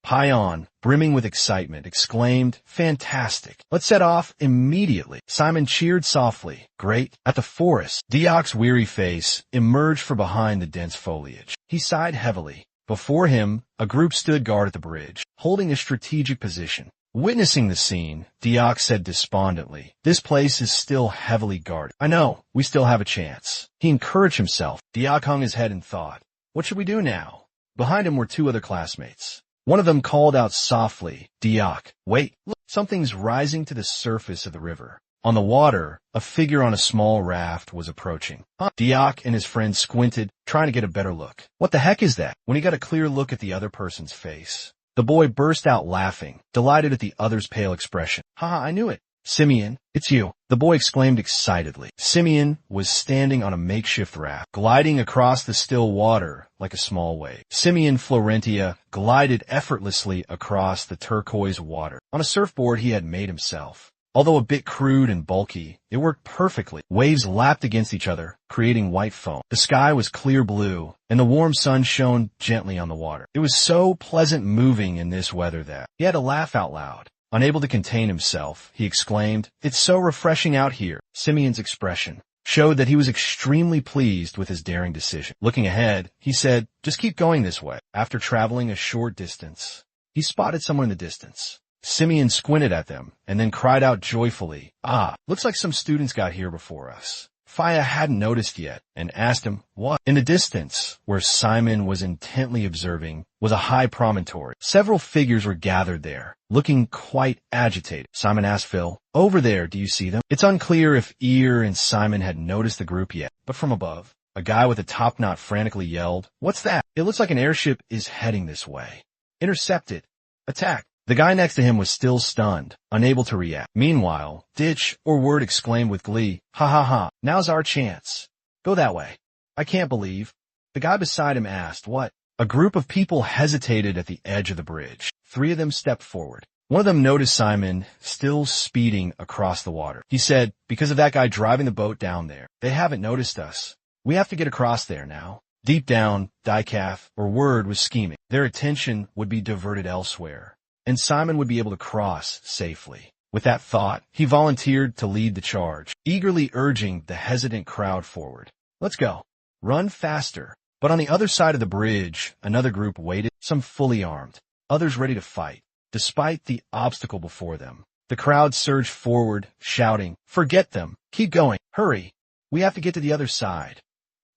Payan, brimming with excitement, exclaimed, fantastic. Let's set off immediately. Simon cheered softly. Great. At the forest, Diok's weary face emerged from behind the dense foliage. He sighed heavily. Before him, a group stood guard at the bridge, holding a strategic position. Witnessing the scene, Diok said despondently, this place is still heavily guarded. I know, we still have a chance. He encouraged himself. Diok hung his head and thought, what should we do now? Behind him were 2 other classmates. One of them called out softly, Diok, wait, look, something's rising to the surface of the river. On the water, a figure on a small raft was approaching. Diok and his friend squinted, trying to get a better look. What the heck is that? When he got a clear look at the other person's face, the boy burst out laughing, delighted at the other's pale expression. Haha, I knew it. Simeon, it's you. The boy exclaimed excitedly. Simeon was standing on a makeshift raft, gliding across the still water like a small wave. Simeon Florentia glided effortlessly across the turquoise water. On a surfboard he had made himself. Although a bit crude and bulky, it worked perfectly. Waves lapped against each other, creating white foam. The sky was clear blue, and the warm sun shone gently on the water. It was so pleasant moving in this weather that he had to laugh out loud. Unable to contain himself, he exclaimed, it's so refreshing out here. Simeon's expression showed that he was extremely pleased with his daring decision. Looking ahead, he said, just keep going this way. After traveling a short distance, he spotted someone in the distance. Simeon squinted at them and then cried out joyfully, looks like some students got here before us. Faya hadn't noticed yet and asked him, what? In the distance, where Simon was intently observing, was a high promontory. Several figures were gathered there, looking quite agitated. Simon asked Phil, over there, do you see them? It's unclear if Ear and Simon had noticed the group yet, but from above, a guy with a top knot frantically yelled, what's that? It looks like an airship is heading this way. Intercept it. Attack. The guy next to him was still stunned, unable to react. Meanwhile, Ditch or Word exclaimed with glee, ha ha ha, now's our chance. Go that way. I can't believe. The guy beside him asked, what? A group of people hesitated at the edge of the bridge. 3 of them stepped forward. One of them noticed Simon still speeding across the water. He said, because of that guy driving the boat down there, they haven't noticed us. We have to get across there now. Deep down, Dicaf or Word was scheming. Their attention would be diverted elsewhere, and Simon would be able to cross safely. With that thought, he volunteered to lead the charge, eagerly urging the hesitant crowd forward. Let's go. Run faster. But on the other side of the bridge, another group waited, some fully armed, others ready to fight. Despite the obstacle before them, the crowd surged forward, shouting, forget them. Keep going. Hurry. We have to get to the other side.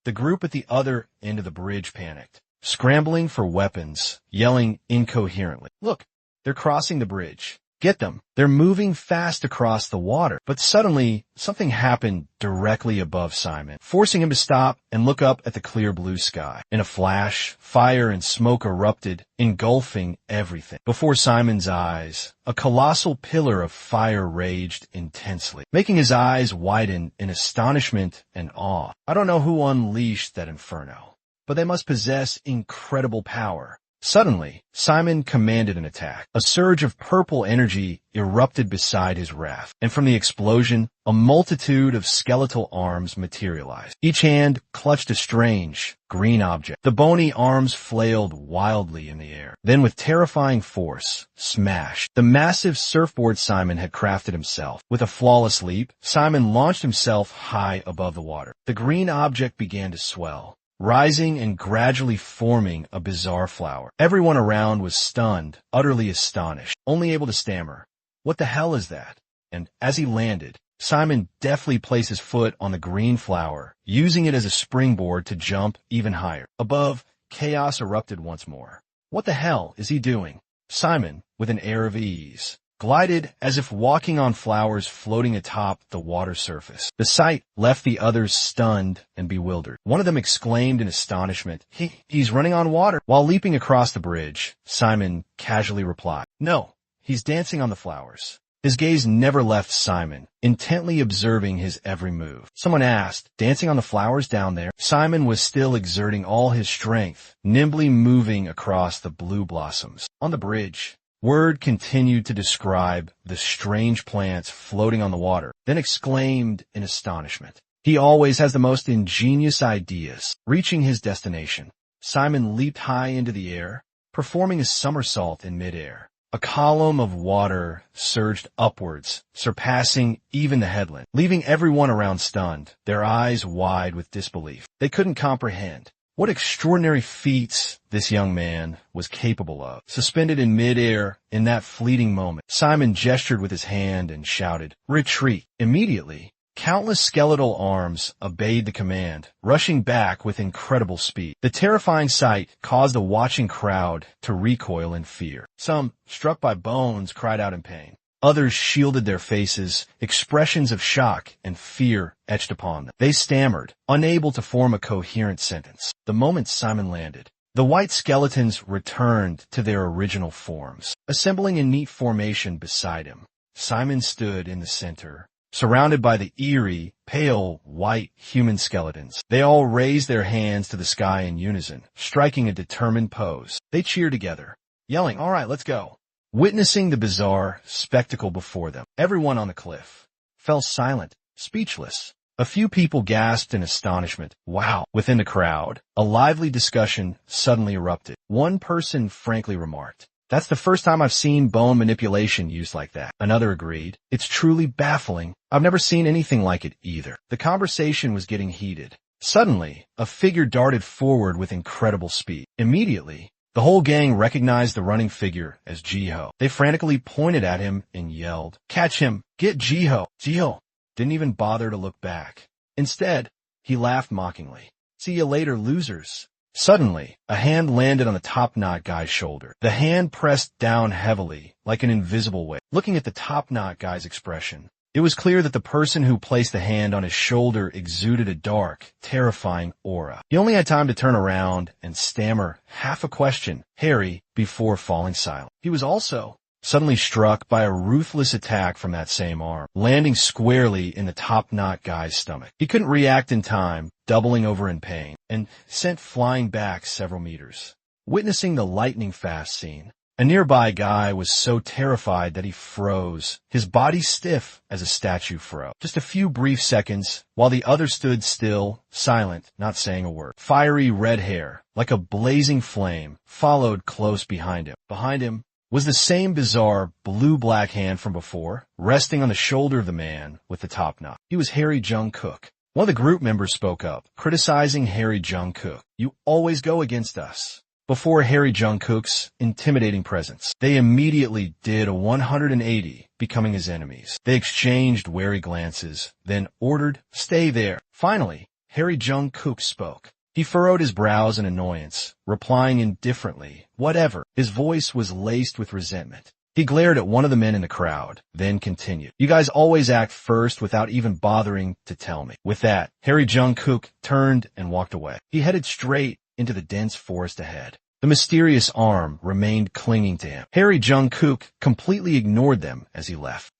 The group at the other end of the bridge panicked, scrambling for weapons, yelling incoherently. Look. They're crossing the bridge. Get them. They're moving fast across the water. But suddenly, something happened directly above Simon, forcing him to stop and look up at the clear blue sky. In a flash, fire and smoke erupted, engulfing everything. Before Simon's eyes, a colossal pillar of fire raged intensely, making his eyes widen in astonishment and awe. I don't know who unleashed that inferno, but they must possess incredible power. Suddenly, Simon commanded an attack. A surge of purple energy erupted beside his raft, and from the explosion, a multitude of skeletal arms materialized. Each hand clutched a strange, green object. The bony arms flailed wildly in the air. Then with terrifying force, smashed. The massive surfboard Simon had crafted himself. With a flawless leap, Simon launched himself high above the water. The green object began to swell, rising and gradually forming a bizarre flower. Everyone around was stunned, utterly astonished, only able to stammer, "What the hell is that?" And as he landed, Simon deftly placed his foot on the green flower, using it as a springboard to jump even higher. Above, chaos erupted once more. What the hell is he doing? Simon, with an air of ease, glided as if walking on flowers floating atop the water surface. The sight left the others stunned and bewildered. One of them exclaimed in astonishment, He's running on water." While leaping across the bridge, Simon casually replied, "No, he's dancing on the flowers." His gaze never left Simon, intently observing his every move. Someone asked, "Dancing on the flowers down there?" Simon was still exerting all his strength, nimbly moving across the blue blossoms. On the bridge, Word continued to describe the strange plants floating on the water, then exclaimed in astonishment, "He always has the most ingenious ideas." Reaching his destination, Simon leaped high into the air, performing a somersault in midair. A column of water surged upwards, surpassing even the headland, leaving everyone around stunned, their eyes wide with disbelief. They couldn't comprehend what extraordinary feats this young man was capable of. Suspended in midair in that fleeting moment, Simon gestured with his hand and shouted, "Retreat!" Immediately, countless skeletal arms obeyed the command, rushing back with incredible speed. The terrifying sight caused a watching crowd to recoil in fear. Some, struck by bones, cried out in pain. Others shielded their faces, expressions of shock and fear etched upon them. They stammered, unable to form a coherent sentence. The moment Simon landed, the white skeletons returned to their original forms, assembling in neat formation beside him. Simon stood in the center, surrounded by the eerie, pale, white human skeletons. They all raised their hands to the sky in unison, striking a determined pose. They cheered together, yelling, "All right, let's go." Witnessing the bizarre spectacle before them, everyone on the cliff fell silent, speechless. A few people gasped in astonishment. "Wow!" Within the crowd, a lively discussion suddenly erupted. One person frankly remarked, "That's the first time I've seen bone manipulation used like that." Another agreed, "It's truly baffling. I've never seen anything like it either." The conversation was getting heated. Suddenly, a figure darted forward with incredible speed. Immediately, the whole gang recognized the running figure as Jiho. They frantically pointed at him and yelled, "Catch him! Get Jiho!" Jiho didn't even bother to look back. Instead, he laughed mockingly. "See you later, losers." Suddenly, a hand landed on the top-knot guy's shoulder. The hand pressed down heavily, like an invisible weight. Looking at the top-knot guy's expression, it was clear that the person who placed the hand on his shoulder exuded a dark, terrifying aura. He only had time to turn around and stammer half a question, "Harry," before falling silent. He was also suddenly struck by a ruthless attack from that same arm, landing squarely in the top-knot guy's stomach. He couldn't react in time, doubling over in pain, and sent flying back several meters. Witnessing the lightning-fast scene, a nearby guy was so terrified that he froze, his body stiff as a statue froze. Just a few brief seconds, while the other stood still, silent, not saying a word. Fiery red hair, like a blazing flame, followed close behind him. Behind him was the same bizarre blue-black hand from before, resting on the shoulder of the man with the top knot. He was Harry Jungkook. One of the group members spoke up, criticizing Harry Jungkook. "You always go against us." Before Harry Jungkook's intimidating presence, they immediately did a 180, becoming his enemies. They exchanged wary glances, then ordered, "Stay there." Finally, Harry Jungkook spoke. He furrowed his brows in annoyance, replying indifferently, "Whatever." His voice was laced with resentment. He glared at one of the men in the crowd, then continued, "You guys always act first without even bothering to tell me." With that, Harry Jungkook turned and walked away. He headed straight into the dense forest ahead. The mysterious arm remained clinging to him. Harry Jungkook completely ignored them as he left.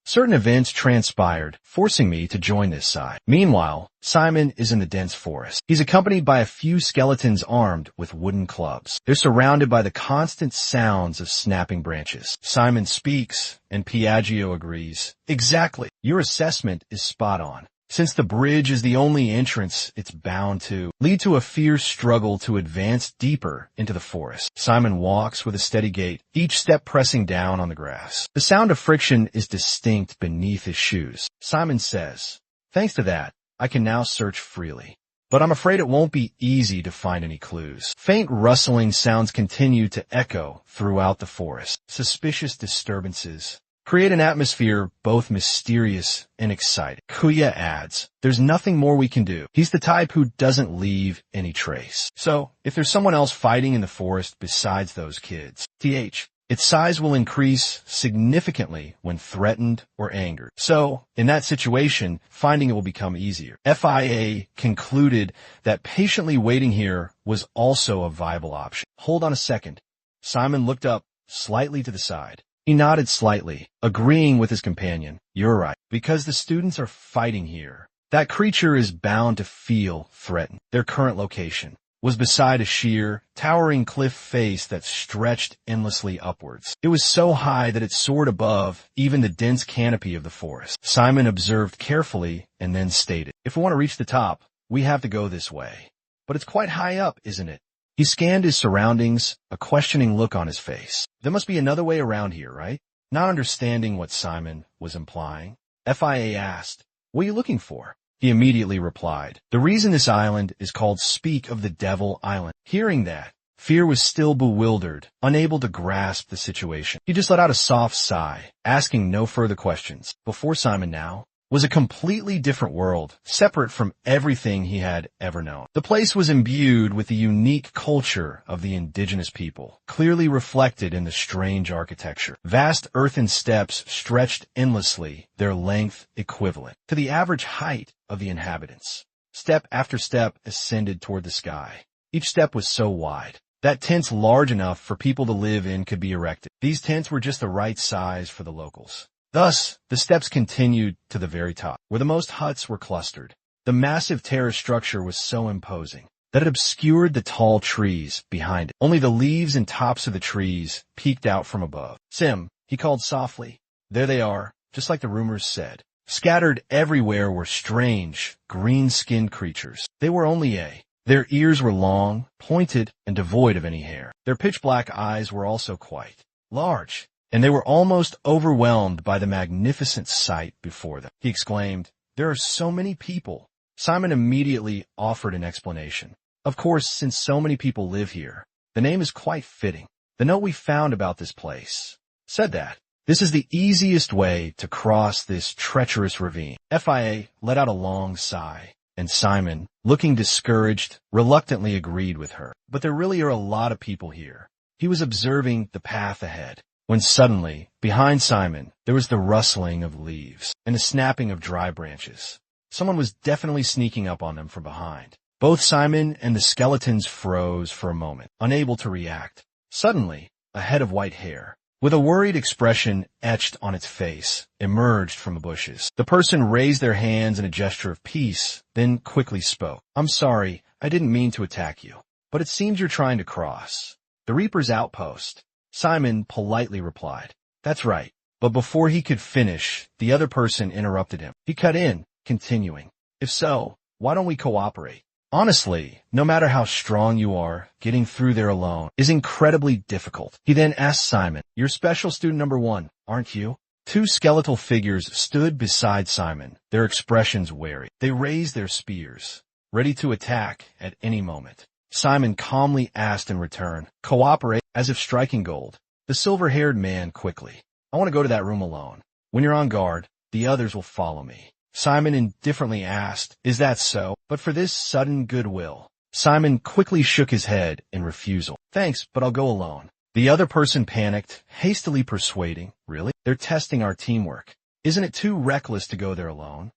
Certain events transpired, forcing me to join this side. Meanwhile, Simon is in the dense forest. He's accompanied by a few skeletons armed with wooden clubs. They're surrounded by the constant sounds of snapping branches. Simon speaks, and Piaggio agrees. "Exactly. Your assessment is spot on. Since the bridge is the only entrance, it's bound to lead to a fierce struggle to advance deeper into the forest." Simon walks with a steady gait, each step pressing down on the grass. The sound of friction is distinct beneath his shoes. Simon says, "Thanks to that, I can now search freely. But I'm afraid it won't be easy to find any clues." Faint rustling sounds continue to echo throughout the forest. Suspicious disturbances create an atmosphere both mysterious and exciting. Kuya adds, "There's nothing more we can do. He's the type who doesn't leave any trace. So, if there's someone else fighting in the forest besides those kids, its size will increase significantly when threatened or angered. So, in that situation, finding it will become easier." FIA concluded that patiently waiting here was also a viable option. "Hold on a second." Simon looked up slightly to the side. He nodded slightly, agreeing with his companion. "You're right. Because the students are fighting here, that creature is bound to feel threatened." Their current location was beside a sheer, towering cliff face that stretched endlessly upwards. It was so high that it soared above even the dense canopy of the forest. Simon observed carefully and then stated, "If we want to reach the top, we have to go this way. But it's quite high up, isn't it?" He scanned his surroundings, a questioning look on his face. "There must be another way around here, right?" Not understanding what Simon was implying, FIA asked, "What are you looking for?" He immediately replied, "The reason this island is called Speak of the Devil Island." Hearing that, Fear was still bewildered, unable to grasp the situation. He just let out a soft sigh, asking no further questions. Before Simon now was a completely different world, separate from everything he had ever known. The place was imbued with the unique culture of the indigenous people, clearly reflected in the strange architecture. Vast earthen steps stretched endlessly, their length equivalent to the average height of the inhabitants. Step after step ascended toward the sky. Each step was so wide that tents large enough for people to live in could be erected. These tents were just the right size for the locals. Thus, the steps continued to the very top, where the most huts were clustered. The massive terrace structure was so imposing that it obscured the tall trees behind it. Only the leaves and tops of the trees peeked out from above. "Sim," he called softly. "There they are, just like the rumors said." Scattered everywhere were strange, green-skinned creatures. They were only Their ears were long, pointed, and devoid of any hair. Their pitch-black eyes were also quite large, and they were almost overwhelmed by the magnificent sight before them. He exclaimed, "There are so many people." Simon immediately offered an explanation. "Of course, since so many people live here, the name is quite fitting. The note we found about this place said that this is the easiest way to cross this treacherous ravine." FIA let out a long sigh, and Simon, looking discouraged, reluctantly agreed with her. But there really are a lot of people here. He was observing the path ahead, when suddenly, behind Simon, there was the rustling of leaves and the snapping of dry branches. Someone was definitely sneaking up on them from behind. Both Simon and the skeletons froze for a moment, unable to react. Suddenly, a head of white hair, with a worried expression etched on its face, emerged from the bushes. The person raised their hands in a gesture of peace, then quickly spoke. "I'm sorry, I didn't mean to attack you, but it seems you're trying to cross the Reaper's outpost." Simon politely replied, "That's right." But before he could finish, the other person interrupted him. He cut in, continuing, "If so, why don't we cooperate? Honestly, no matter how strong you are, getting through there alone is incredibly difficult." He then asked Simon, "You're special student number 1, aren't you?" Two skeletal figures stood beside Simon, their expressions wary. They raised their spears, ready to attack at any moment. Simon calmly asked in return, "Cooperate?" As if striking gold. The silver-haired man quickly, "I want to go to that room alone. When you're on guard, the others will follow me." Simon indifferently asked, "Is that so?" But for this sudden goodwill, Simon quickly shook his head in refusal. "Thanks, but I'll go alone." The other person panicked, hastily persuading, "Really? They're testing our teamwork. Isn't it too reckless to go there alone?"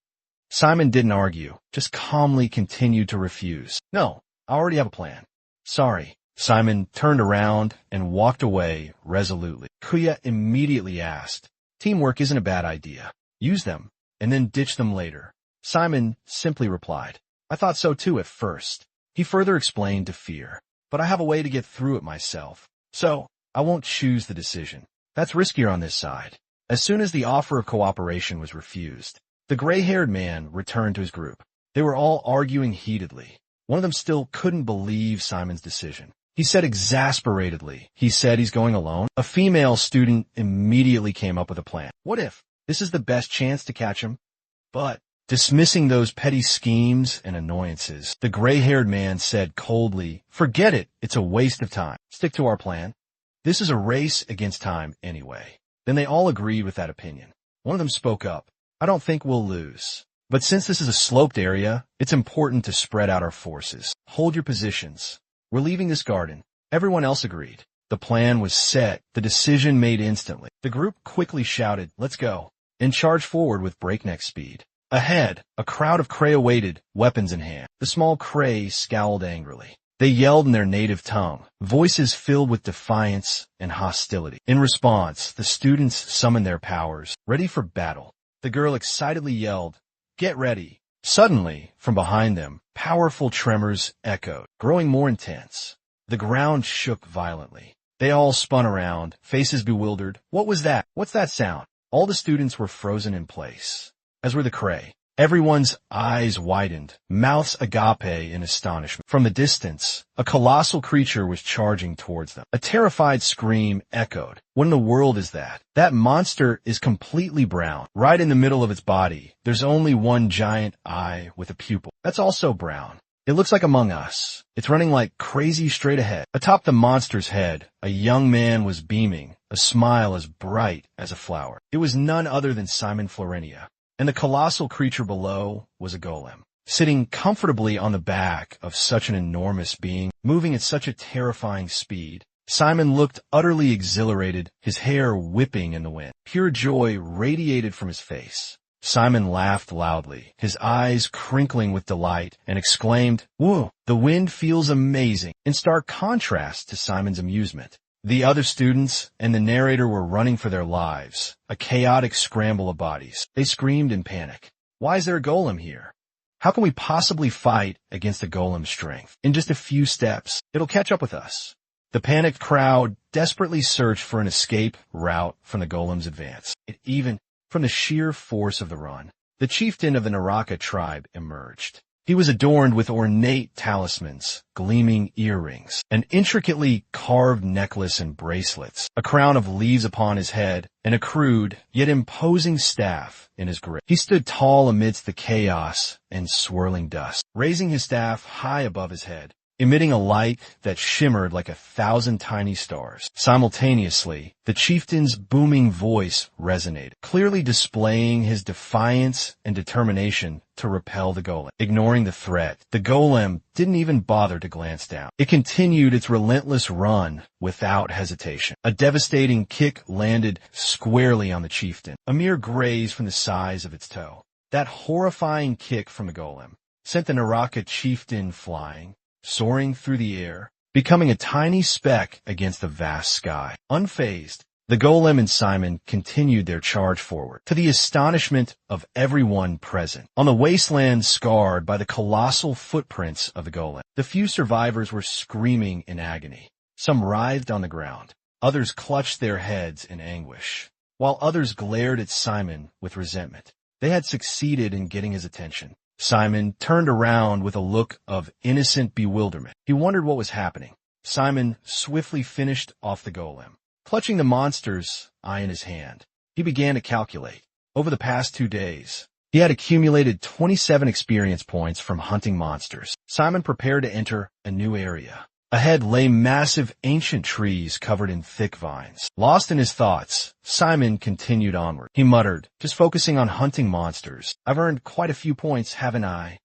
Simon didn't argue, just calmly continued to refuse. "No, I already have a plan." "Sorry." Simon turned around and walked away resolutely. Kuya immediately asked, "Teamwork isn't a bad idea. Use them, and then ditch them later." Simon simply replied, "I thought so too at first." He further explained to Fear, "But I have a way to get through it myself. So, I won't choose the decision. That's riskier on this side." As soon as the offer of cooperation was refused, the gray-haired man returned to his group. They were all arguing heatedly. One of them still couldn't believe Simon's decision. He said exasperatedly, he's going alone. A female student immediately came up with a plan. "What if this is the best chance to catch him?" But, dismissing those petty schemes and annoyances, the gray-haired man said coldly, "Forget it, it's a waste of time. Stick to our plan. This is a race against time anyway." Then they all agreed with that opinion. One of them spoke up, "I don't think we'll lose. But since this is a sloped area, it's important to spread out our forces. Hold your positions. We're leaving this garden." Everyone else agreed. The plan was set, the decision made instantly. The group quickly shouted, "Let's go," and charged forward with breakneck speed. Ahead, a crowd of Cray awaited, weapons in hand. The small Cray scowled angrily. They yelled in their native tongue, voices filled with defiance and hostility. In response, the students summoned their powers, ready for battle. The girl excitedly yelled, "Get ready." Suddenly, from behind them, powerful tremors echoed, growing more intense. The ground shook violently. They all spun around, faces bewildered. "What was that? What's that sound?" All the students were frozen in place, as were the Cray. Everyone's eyes widened, mouths agape in astonishment. From the distance, a colossal creature was charging towards them. A terrified scream echoed. "What in the world is that?" "That monster is completely brown. Right in the middle of its body, there's only one giant eye with a pupil. That's also brown. It looks like Among Us. It's running like crazy straight ahead." Atop the monster's head, a young man was beaming, a smile as bright as a flower. It was none other than Simon Florenia. And the colossal creature below was a golem, sitting comfortably on the back of such an enormous being, moving at such a terrifying speed. Simon looked utterly exhilarated, his hair whipping in the wind. Pure joy radiated from his face. Simon laughed loudly, his eyes crinkling with delight, and exclaimed, "Whoa, the wind feels amazing," in stark contrast to Simon's amusement. The other students and the narrator were running for their lives, a chaotic scramble of bodies. They screamed in panic. "Why is there a golem here? How can we possibly fight against the golem's strength? In just a few steps, it'll catch up with us." The panicked crowd desperately searched for an escape route from the golem's advance. Even from the sheer force of the run, the chieftain of the Naraka tribe emerged. He was adorned with ornate talismans, gleaming earrings, an intricately carved necklace and bracelets, a crown of leaves upon his head, and a crude, yet imposing staff in his grip. He stood tall amidst the chaos and swirling dust, raising his staff high above his head, emitting a light that shimmered like 1,000 tiny stars. Simultaneously, the chieftain's booming voice resonated, clearly displaying his defiance and determination to repel the golem. Ignoring the threat, the golem didn't even bother to glance down. It continued its relentless run without hesitation. A devastating kick landed squarely on the chieftain, a mere graze from the size of its toe. That horrifying kick from the golem sent the Naraka chieftain flying, soaring through the air, becoming a tiny speck against the vast sky. Unfazed, the golem and Simon continued their charge forward, to the astonishment of everyone present. On the wasteland scarred by the colossal footprints of the golem, the few survivors were screaming in agony. Some writhed on the ground, others clutched their heads in anguish, while others glared at Simon with resentment. They had succeeded in getting his attention. Simon turned around with a look of innocent bewilderment. He wondered what was happening. Simon swiftly finished off the golem. Clutching the monster's eye in his hand, he began to calculate. Over the past 2 days, he had accumulated 27 experience points from hunting monsters. Simon prepared to enter a new area, Ahead lay massive ancient trees covered in thick vines. Lost in his thoughts, Simon continued onward. He muttered, just focusing on hunting monsters. I've earned quite a few points, haven't I?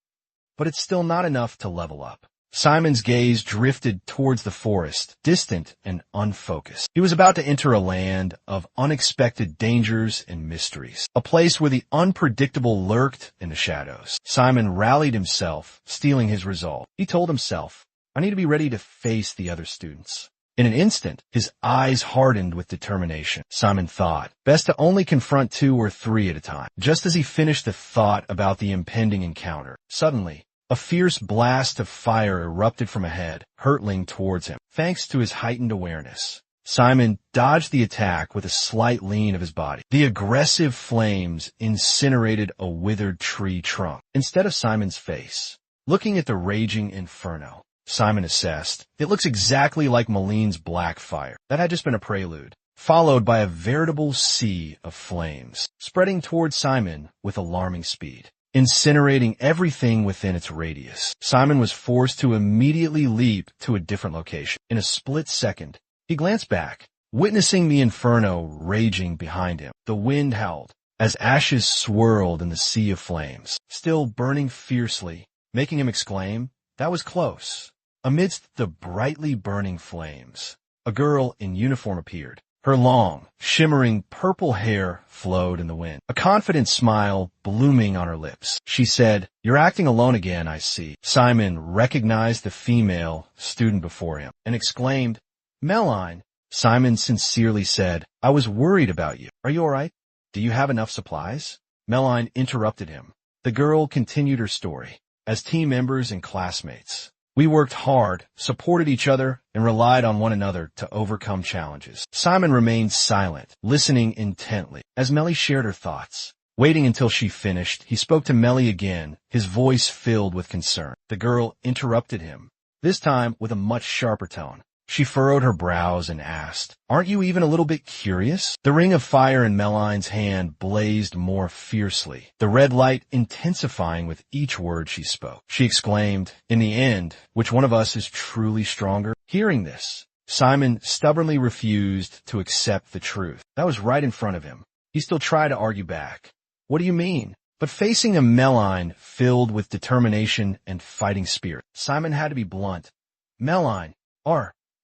But it's still not enough to level up. Simon's gaze drifted towards the forest, distant and unfocused. He was about to enter a land of unexpected dangers and mysteries, a place where the unpredictable lurked in the shadows. Simon rallied himself, steeling his resolve. He told himself, I need to be ready to face the other students. In an instant, his eyes hardened with determination. Simon thought, best to only confront 2 or 3 at a time. Just as he finished the thought about the impending encounter, suddenly, a fierce blast of fire erupted from ahead, hurtling towards him. Thanks to his heightened awareness, Simon dodged the attack with a slight lean of his body. The aggressive flames incinerated a withered tree trunk instead of Simon's face. Looking at the raging inferno, Simon assessed, it looks exactly like Maline's black fire. That had just been a prelude, followed by a veritable sea of flames, spreading towards Simon with alarming speed, incinerating everything within its radius. Simon was forced to immediately leap to a different location. In a split second, he glanced back, witnessing the inferno raging behind him. The wind howled as ashes swirled in the sea of flames, still burning fiercely, making him exclaim, that was close. Amidst the brightly burning flames, a girl in uniform appeared. Her long, shimmering purple hair flowed in the wind, a confident smile blooming on her lips. She said, "You're acting alone again, I see." Simon recognized the female student before him and exclaimed, "Meline." Simon sincerely said, "I was worried about you. Are you all right? Do you have enough supplies?" Meline interrupted him. The girl continued her story. As team members and classmates, we worked hard, supported each other, and relied on one another to overcome challenges. Simon remained silent, listening intently, as Melly shared her thoughts. Waiting until she finished, he spoke to Melly again, his voice filled with concern. The girl interrupted him, this time with a much sharper tone. She furrowed her brows and asked, "Aren't you even a little bit curious?" The ring of fire in Meline's hand blazed more fiercely, the red light intensifying with each word she spoke. She exclaimed, "In the end, which one of us is truly stronger?" Hearing this, Simon stubbornly refused to accept the truth. That was right in front of him. He still tried to argue back. "What do you mean?" But facing a Meline filled with determination and fighting spirit, Simon had to be blunt. "Meline,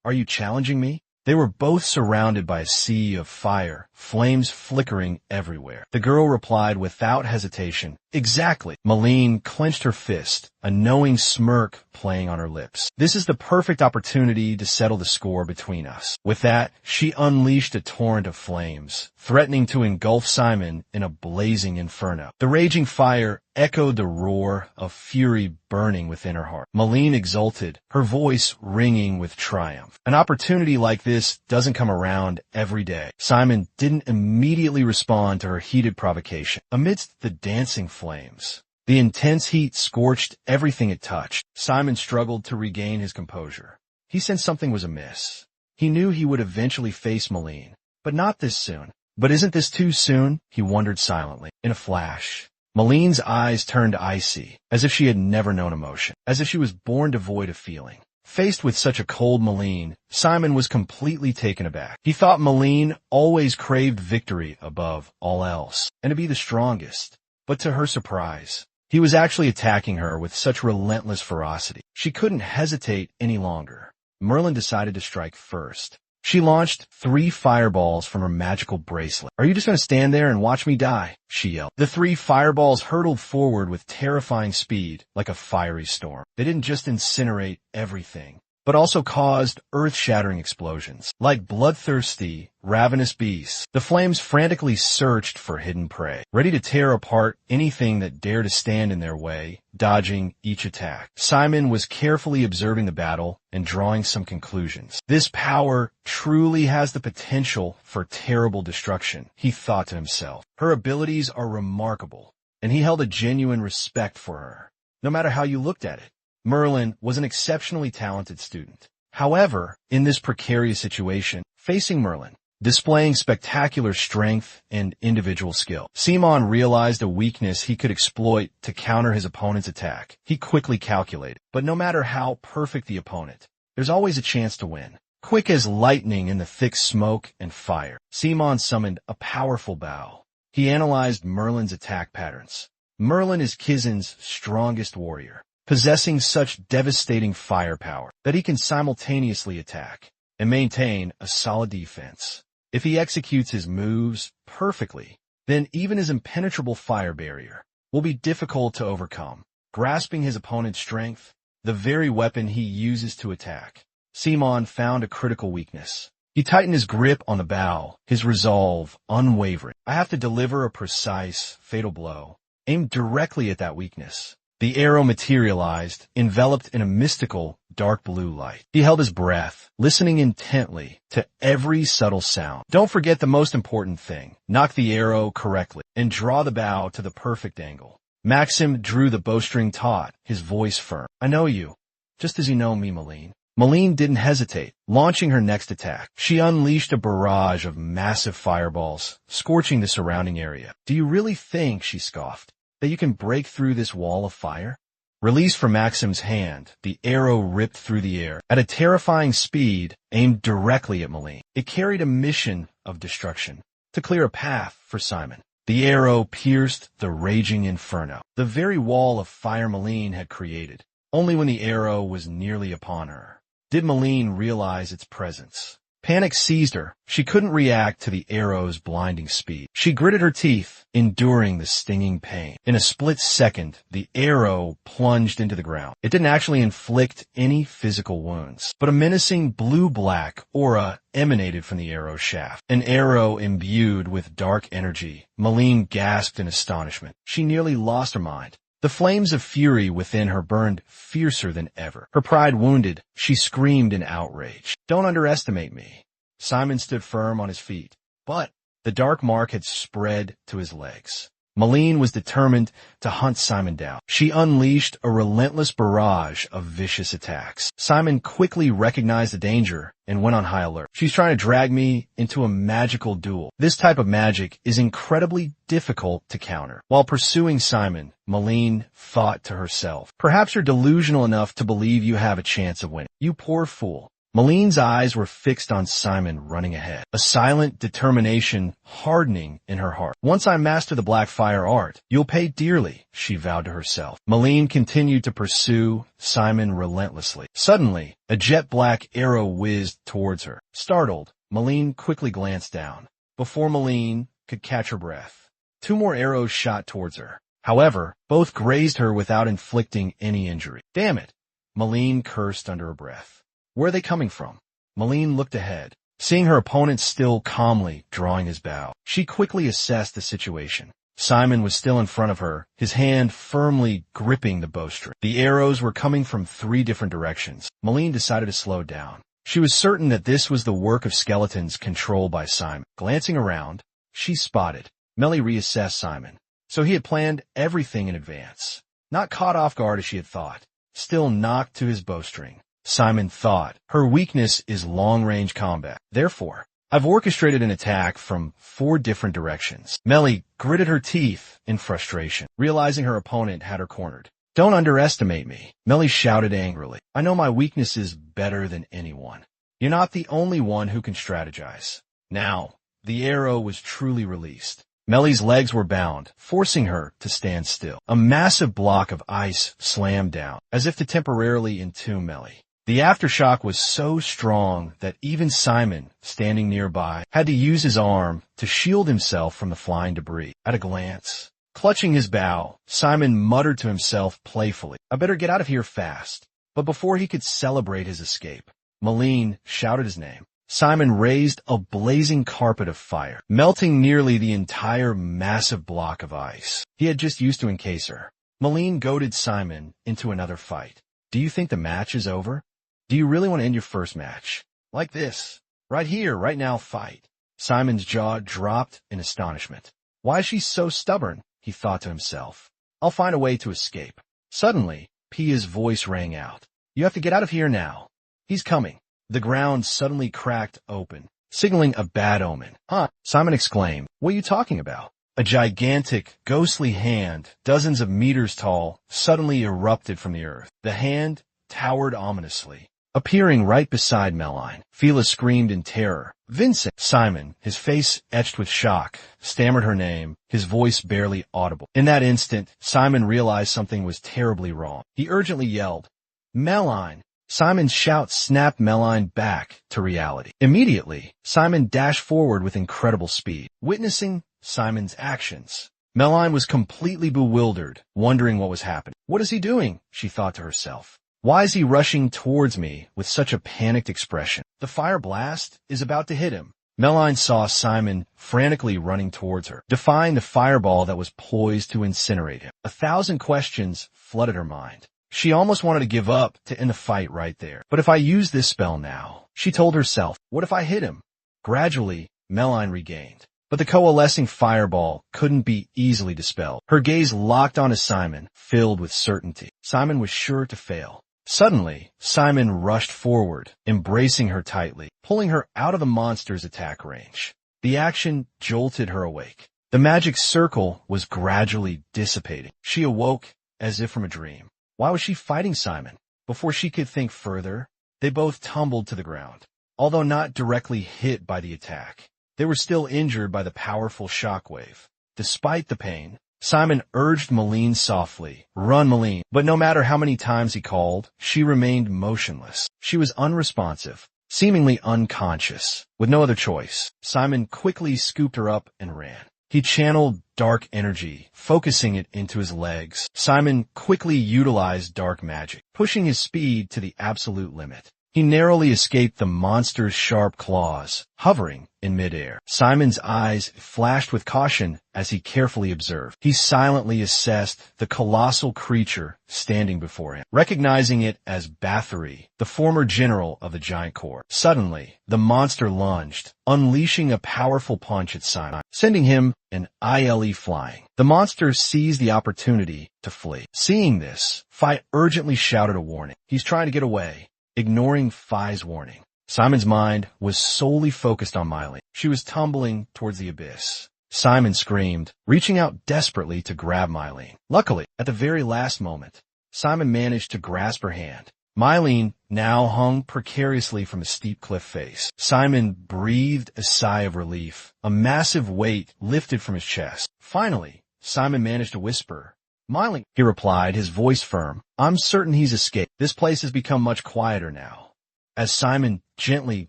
Are you challenging me?" They were both surrounded by a sea of fire, flames flickering everywhere. The girl replied without hesitation, "Exactly." Maline clenched her fist, a knowing smirk playing on her lips. "This is the perfect opportunity to settle the score between us." With that, she unleashed a torrent of flames, threatening to engulf Simon in a blazing inferno. The raging fire echoed the roar of fury burning within her heart. Maline exulted, her voice ringing with triumph. An opportunity like this doesn't come around every day. Simon didn't immediately respond to her heated provocation. Amidst the dancing flames, the intense heat scorched everything it touched. Simon struggled to regain his composure. He sensed something was amiss. He knew he would eventually face Maline, but not this soon. But isn't this too soon? He wondered silently. In a flash, Maline's eyes turned icy, as if she had never known emotion, as if she was born devoid of feeling. Faced with such a cold Maline, Simon was completely taken aback. He thought Maline always craved victory above all else, and to be the strongest. But to her surprise, he was actually attacking her with such relentless ferocity. She couldn't hesitate any longer. Merlin decided to strike first. She launched 3 fireballs from her magical bracelet. "Are you just going to stand there and watch me die?" she yelled. The 3 fireballs hurtled forward with terrifying speed, like a fiery storm. They didn't just incinerate everything, but also caused earth-shattering explosions. Like bloodthirsty, ravenous beasts, the flames frantically searched for hidden prey, ready to tear apart anything that dared to stand in their way, dodging each attack. Simon was carefully observing the battle and drawing some conclusions. This power truly has the potential for terrible destruction, he thought to himself. Her abilities are remarkable, and he held a genuine respect for her, no matter how you looked at it. Merlin was an exceptionally talented student. However, in this precarious situation, facing Merlin, displaying spectacular strength and individual skill, Simon realized a weakness he could exploit to counter his opponent's attack. He quickly calculated, but no matter how perfect the opponent, there's always a chance to win. Quick as lightning in the thick smoke and fire, Simon summoned a powerful bow. He analyzed Merlin's attack patterns. Merlin is Kizen's strongest warrior, possessing such devastating firepower that he can simultaneously attack and maintain a solid defense. If he executes his moves perfectly, then even his impenetrable fire barrier will be difficult to overcome. Grasping his opponent's strength, the very weapon he uses to attack, Simon found a critical weakness. He tightened his grip on the bow, his resolve unwavering. I have to deliver a precise, fatal blow, aimed directly at that weakness. The arrow materialized, enveloped in a mystical, dark blue light. He held his breath, listening intently to every subtle sound. Don't forget the most important thing. Knock the arrow correctly and draw the bow to the perfect angle. Maxim drew the bowstring taut, his voice firm. I know you, just as you know me, Malene. Malene didn't hesitate, launching her next attack. She unleashed a barrage of massive fireballs, scorching the surrounding area. Do you really think, she scoffed, that you can break through this wall of fire? Released from Maxim's hand, the arrow ripped through the air at a terrifying speed, aimed directly at Malene. It carried a mission of destruction, to clear a path for Simon. The arrow pierced the raging inferno, the very wall of fire Malene had created. Only when the arrow was nearly upon her did Malene realize its presence. Panic seized her. She couldn't react to the arrow's blinding speed. She gritted her teeth, enduring the stinging pain. In a split second, the arrow plunged into the ground. It didn't actually inflict any physical wounds, but a menacing blue-black aura emanated from the arrow shaft. An arrow imbued with dark energy. Malene gasped in astonishment. She nearly lost her mind. The flames of fury within her burned fiercer than ever. Her pride wounded, she screamed in outrage. Don't underestimate me. Simon stood firm on his feet, but the dark mark had spread to his legs. Malene was determined to hunt Simon down. She unleashed a relentless barrage of vicious attacks. Simon quickly recognized the danger and went on high alert. She's trying to drag me into a magical duel. This type of magic is incredibly difficult to counter. While pursuing Simon, Malene thought to herself, perhaps you're delusional enough to believe you have a chance of winning. You poor fool. Malene's eyes were fixed on Simon running ahead, a silent determination hardening in her heart. Once I master the black fire art, you'll pay dearly, she vowed to herself. Malene continued to pursue Simon relentlessly. Suddenly, a jet-black arrow whizzed towards her. Startled, Malene quickly glanced down. Before Malene could catch her breath, 2 more arrows shot towards her. However, both grazed her without inflicting any injury. Damn it, Malene cursed under her breath. Where are they coming from? Malene looked ahead, seeing her opponent still calmly drawing his bow. She quickly assessed the situation. Simon was still in front of her, his hand firmly gripping the bowstring. The arrows were coming from 3 different directions. Malene decided to slow down. She was certain that this was the work of skeletons controlled by Simon. Glancing around, she spotted. Melly reassessed Simon. So he had planned everything in advance. Not caught off guard as she had thought. Still knocked to his bowstring. Simon thought, her weakness is long-range combat. Therefore, I've orchestrated an attack from 4 different directions. Melly gritted her teeth in frustration, realizing her opponent had her cornered. Don't underestimate me, Melly shouted angrily. I know my weaknesses better than anyone. You're not the only one who can strategize. Now, the arrow was truly released. Melly's legs were bound, forcing her to stand still. A massive block of ice slammed down, as if to temporarily entomb Melly. The aftershock was so strong that even Simon, standing nearby, had to use his arm to shield himself from the flying debris. At a glance, clutching his bow, Simon muttered to himself playfully, I better get out of here fast. But before he could celebrate his escape, Malene shouted his name. Simon raised a blazing carpet of fire, melting nearly the entire massive block of ice he had just used to encase her. Malene goaded Simon into another fight. Do you think the match is over? Do you really want to end your first match? Like this. Right here, right now, fight. Simon's jaw dropped in astonishment. Why is she so stubborn? He thought to himself. I'll find a way to escape. Suddenly, Pia's voice rang out. You have to get out of here now. He's coming. The ground suddenly cracked open, signaling a bad omen. Huh? Simon exclaimed. What are you talking about? A gigantic, ghostly hand, dozens of meters tall, suddenly erupted from the earth. The hand towered ominously, appearing right beside Meline. Fila screamed in terror. Vincent! Simon, his face etched with shock, stammered her name, his voice barely audible. In that instant, Simon realized something was terribly wrong. He urgently yelled, "Meline!" Simon's shout snapped Meline back to reality. Immediately, Simon dashed forward with incredible speed. Witnessing Simon's actions, Meline was completely bewildered, wondering what was happening. "What is he doing?" she thought to herself. "Why is he rushing towards me with such a panicked expression? The fire blast is about to hit him." Meline saw Simon frantically running towards her, defying the fireball that was poised to incinerate him. 1,000 questions flooded her mind. She almost wanted to give up to end the fight right there. But if I use this spell now, she told herself, what if I hit him? Gradually, Meline regained. But the coalescing fireball couldn't be easily dispelled. Her gaze locked onto Simon, filled with certainty. Simon was sure to fail. Suddenly, Simon rushed forward, embracing her tightly, pulling her out of the monster's attack range. The action jolted her awake. The magic circle was gradually dissipating. She awoke as if from a dream. Why was she fighting Simon? Before she could think further, they both tumbled to the ground. Although not directly hit by the attack, they were still injured by the powerful shockwave. Despite the pain, Simon urged Meline softly, "Run, Meline." But no matter how many times he called, she remained motionless. She was unresponsive, seemingly unconscious. With no other choice, Simon quickly scooped her up and ran. He channeled dark energy, focusing it into his legs. Simon quickly utilized dark magic, pushing his speed to the absolute limit. He narrowly escaped the monster's sharp claws, hovering in midair. Simon's eyes flashed with caution as he carefully observed. He silently assessed the colossal creature standing before him, recognizing it as Bathory, the former general of the giant corps. Suddenly, the monster lunged, unleashing a powerful punch at Simon, sending him an ILE flying. The monster seized the opportunity to flee. Seeing this, Fi urgently shouted a warning. "He's trying to get away." Ignoring Fi's warning, Simon's mind was solely focused on Meline. She was tumbling towards the abyss. Simon screamed, reaching out desperately to grab Meline. Luckily, at the very last moment, Simon managed to grasp her hand. Meline now hung precariously from a steep cliff face. Simon breathed a sigh of relief. A massive weight lifted from his chest. Finally, Simon managed to whisper, "Meline," he replied, his voice firm. "I'm certain he's escaped. This place has become much quieter now." As Simon gently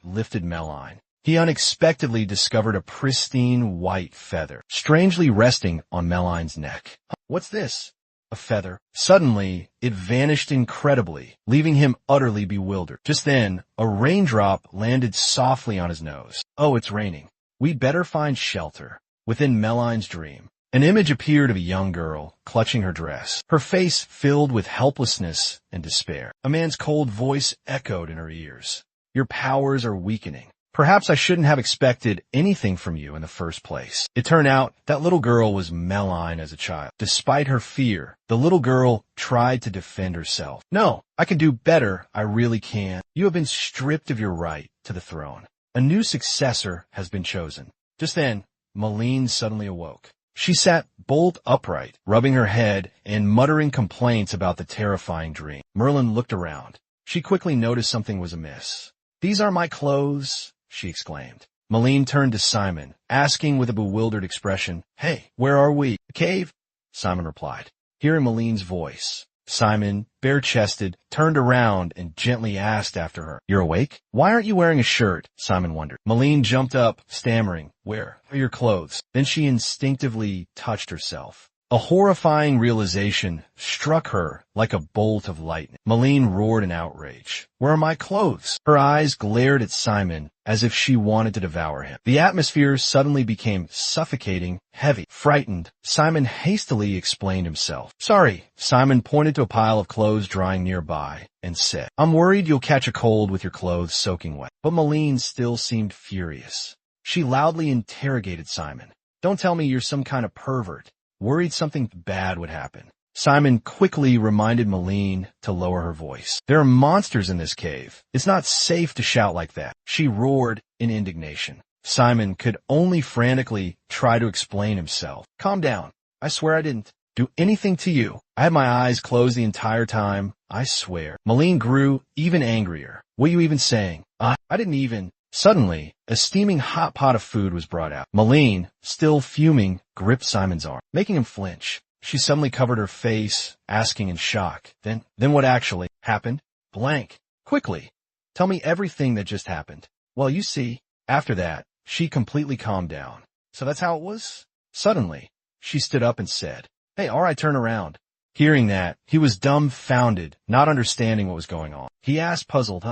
lifted Meline, he unexpectedly discovered a pristine white feather, strangely resting on Meline's neck. "What's this?" "A feather." Suddenly, it vanished incredibly, leaving him utterly bewildered. Just then, a raindrop landed softly on his nose. "Oh, it's raining. We'd better find shelter." Within Meline's dream, an image appeared of a young girl, clutching her dress, her face filled with helplessness and despair. A man's cold voice echoed in her ears. "Your powers are weakening. Perhaps I shouldn't have expected anything from you in the first place." It turned out that little girl was Meline as a child. Despite her fear, the little girl tried to defend herself. "No, I can do better. I really can. You have been stripped of your right to the throne. A new successor has been chosen." Just then, Meline suddenly awoke. She sat bolt upright, rubbing her head and muttering complaints about the terrifying dream. Merlin looked around. She quickly noticed something was amiss. "These are my clothes," she exclaimed. Meline turned to Simon, asking with a bewildered expression, "Hey, where are we?" "The cave," Simon replied. Hearing Meline's voice, Simon, bare-chested, turned around and gently asked after her, "You're awake? Why aren't you wearing a shirt?" Simon wondered. Meline jumped up, stammering, "Where are your clothes?" Then she instinctively touched herself. A horrifying realization struck her like a bolt of lightning. Meline roared in outrage. "Where are my clothes?" Her eyes glared at Simon as if she wanted to devour him. The atmosphere suddenly became suffocating, heavy. Frightened, Simon hastily explained himself. "Sorry." Simon pointed to a pile of clothes drying nearby and said, "I'm worried you'll catch a cold with your clothes soaking wet." But Meline still seemed furious. She loudly interrogated Simon. "Don't tell me you're some kind of pervert, worried something bad would happen." Simon quickly reminded Meline to lower her voice. "There are monsters in this cave. It's not safe to shout like that." She roared in indignation. Simon could only frantically try to explain himself. "Calm down. I swear I didn't do anything to you. I had my eyes closed the entire time. I swear." Meline grew even angrier. What are you even saying? I didn't even. Suddenly, a steaming hot pot of food was brought out. Malene, still fuming, gripped Simon's arm, making him flinch. She suddenly covered her face, asking in shock. Then what actually happened? Blank. Quickly. Tell me everything that just happened. Well, you see. After that, she completely calmed down. So that's how it was? Suddenly, she stood up and said, "Hey, alright, turn around." Hearing that, he was dumbfounded, not understanding what was going on. He asked, puzzled,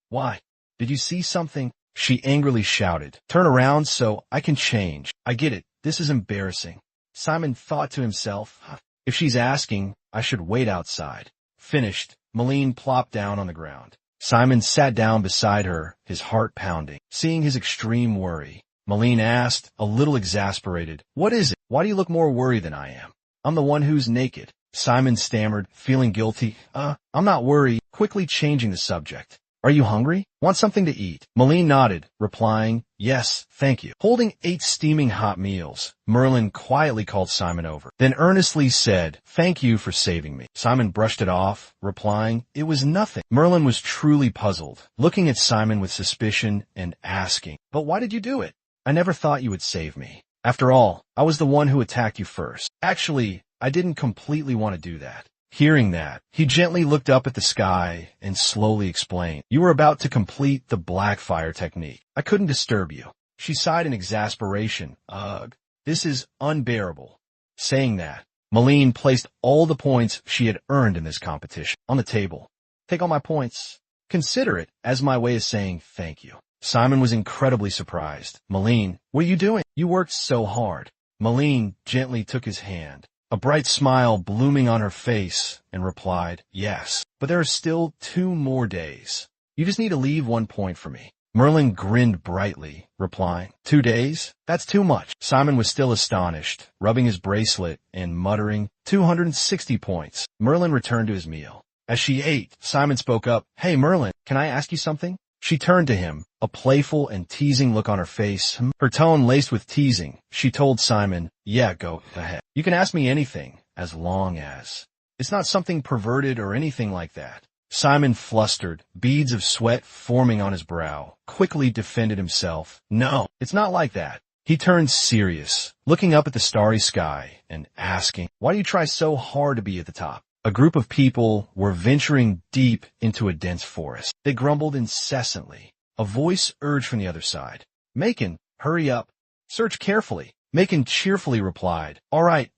Why? Did you see something? She angrily shouted, "Turn around so I can change." I get it. This is embarrassing. Simon thought to himself, if she's asking, I should wait outside. Finished, Malene plopped down on the ground. Simon sat down beside her, his heart pounding. Seeing his extreme worry, Malene asked, a little exasperated, "What is it? Why do you look more worried than I am? I'm the one who's naked." Simon stammered, feeling guilty. I'm not worried, quickly changing the subject. "Are you hungry? Want something to eat?" Malene nodded, replying, "Yes, thank you." Holding 8 steaming hot meals, Merlin quietly called Simon over, then earnestly said, "Thank you for saving me." Simon brushed it off, replying, "It was nothing." Merlin was truly puzzled, looking at Simon with suspicion and asking, "But why did you do it? I never thought you would save me. After all, I was the one who attacked you first. Actually, I didn't completely want to do that." Hearing that, he gently looked up at the sky and slowly explained, "You were about to complete the black fire technique. I couldn't disturb you." She sighed in exasperation. Ugh, this is unbearable. Saying that, Malene placed all the points she had earned in this competition on the table. "Take all my points. Consider it as my way of saying thank you." Simon was incredibly surprised. "Malene, what are you doing? You worked so hard." Malene gently took his hand, a bright smile blooming on her face, and replied, "Yes, but there are still 2 more days. You just need to leave 1 point for me." Merlin grinned brightly, replying, 2 days? That's too much." Simon was still astonished, rubbing his bracelet and muttering, 260 points. Merlin returned to his meal. As she ate, Simon spoke up, "Hey Merlin, can I ask you something?" She turned to him, a playful and teasing look on her face. Her tone laced with teasing. She told Simon, "Yeah, go ahead. You can ask me anything, as long as it's not something perverted or anything like that." Simon flustered, beads of sweat forming on his brow, quickly defended himself. "No, it's not like that." He turned serious, looking up at the starry sky and asking, "Why do you try so hard to be at the top?" A group of people were venturing deep into a dense forest. They grumbled incessantly. A voice urged from the other side, "Macon, hurry up. Search carefully." Macon cheerfully replied, all right,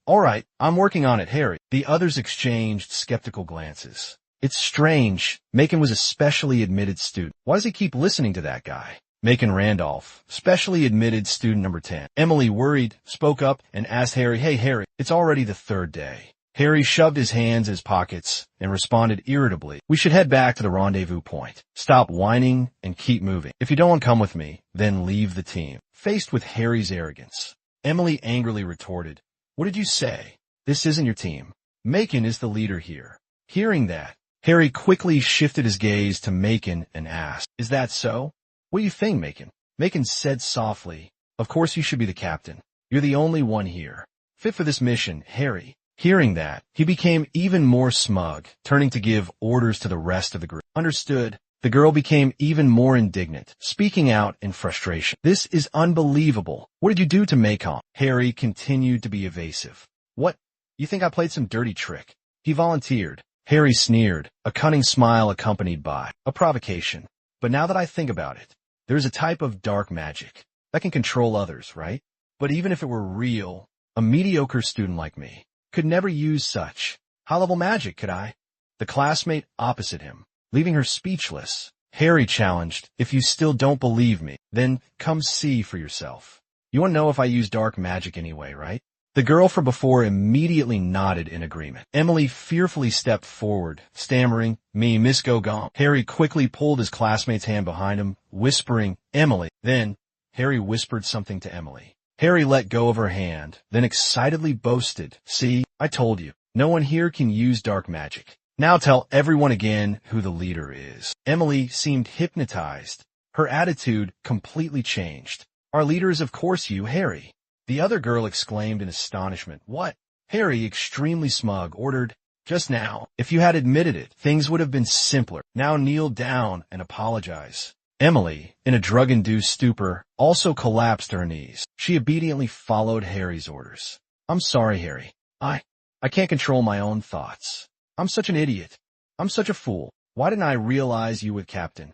I'm working on it, Harry." The others exchanged skeptical glances. "It's strange. Macon was a specially admitted student. Why does he keep listening to that guy?" Macon Randolph, specially admitted student number 10. Emily, worried, spoke up and asked Harry, "Hey Harry, it's already the 3rd day." Harry shoved his hands in his pockets and responded irritably, "We should head back to the rendezvous point. Stop whining and keep moving. If you don't want to come with me, then leave the team." Faced with Harry's arrogance, Emily angrily retorted, "What did you say? This isn't your team. Macon is the leader here." Hearing that, Harry quickly shifted his gaze to Macon and asked, "Is that so? What do you think, Macon?" Macon said softly, "Of course you should be the captain. You're the only one here fit for this mission, Harry." Hearing that, he became even more smug, turning to give orders to the rest of the group. "Understood." The girl became even more indignant, speaking out in frustration. "This is unbelievable. What did you do to Macon?" Harry continued to be evasive. "What? You think I played some dirty trick?" He volunteered. Harry sneered, a cunning smile accompanied by a provocation. "But now that I think about it, there's a type of dark magic that can control others, right? But even if it were real, a mediocre student like me could never use such high-level magic, could I?" The classmate opposite him, leaving her speechless, Harry challenged, "If you still don't believe me, then come see for yourself. You want to know if I use dark magic anyway, right?" The girl from before immediately nodded in agreement. Emily fearfully stepped forward, stammering, "Me, Miss Gogong." Harry quickly pulled his classmate's hand behind him, whispering, "Emily." Then, Harry whispered something to Emily. Harry let go of her hand, then excitedly boasted, "See, I told you. No one here can use dark magic. Now tell everyone again who the leader is." Emily seemed hypnotized. Her attitude completely changed. "Our leader is of course you, Harry." The other girl exclaimed in astonishment. "What?" Harry, extremely smug, ordered, Just now, if you had admitted it, things would have been simpler. Now kneel down and apologize. Emily, in a drug-induced stupor, also collapsed to her knees. She obediently followed Harry's orders. I'm sorry, Harry. I can't control my own thoughts. I'm such an idiot. I'm such a fool. Why didn't I realize you were Captain?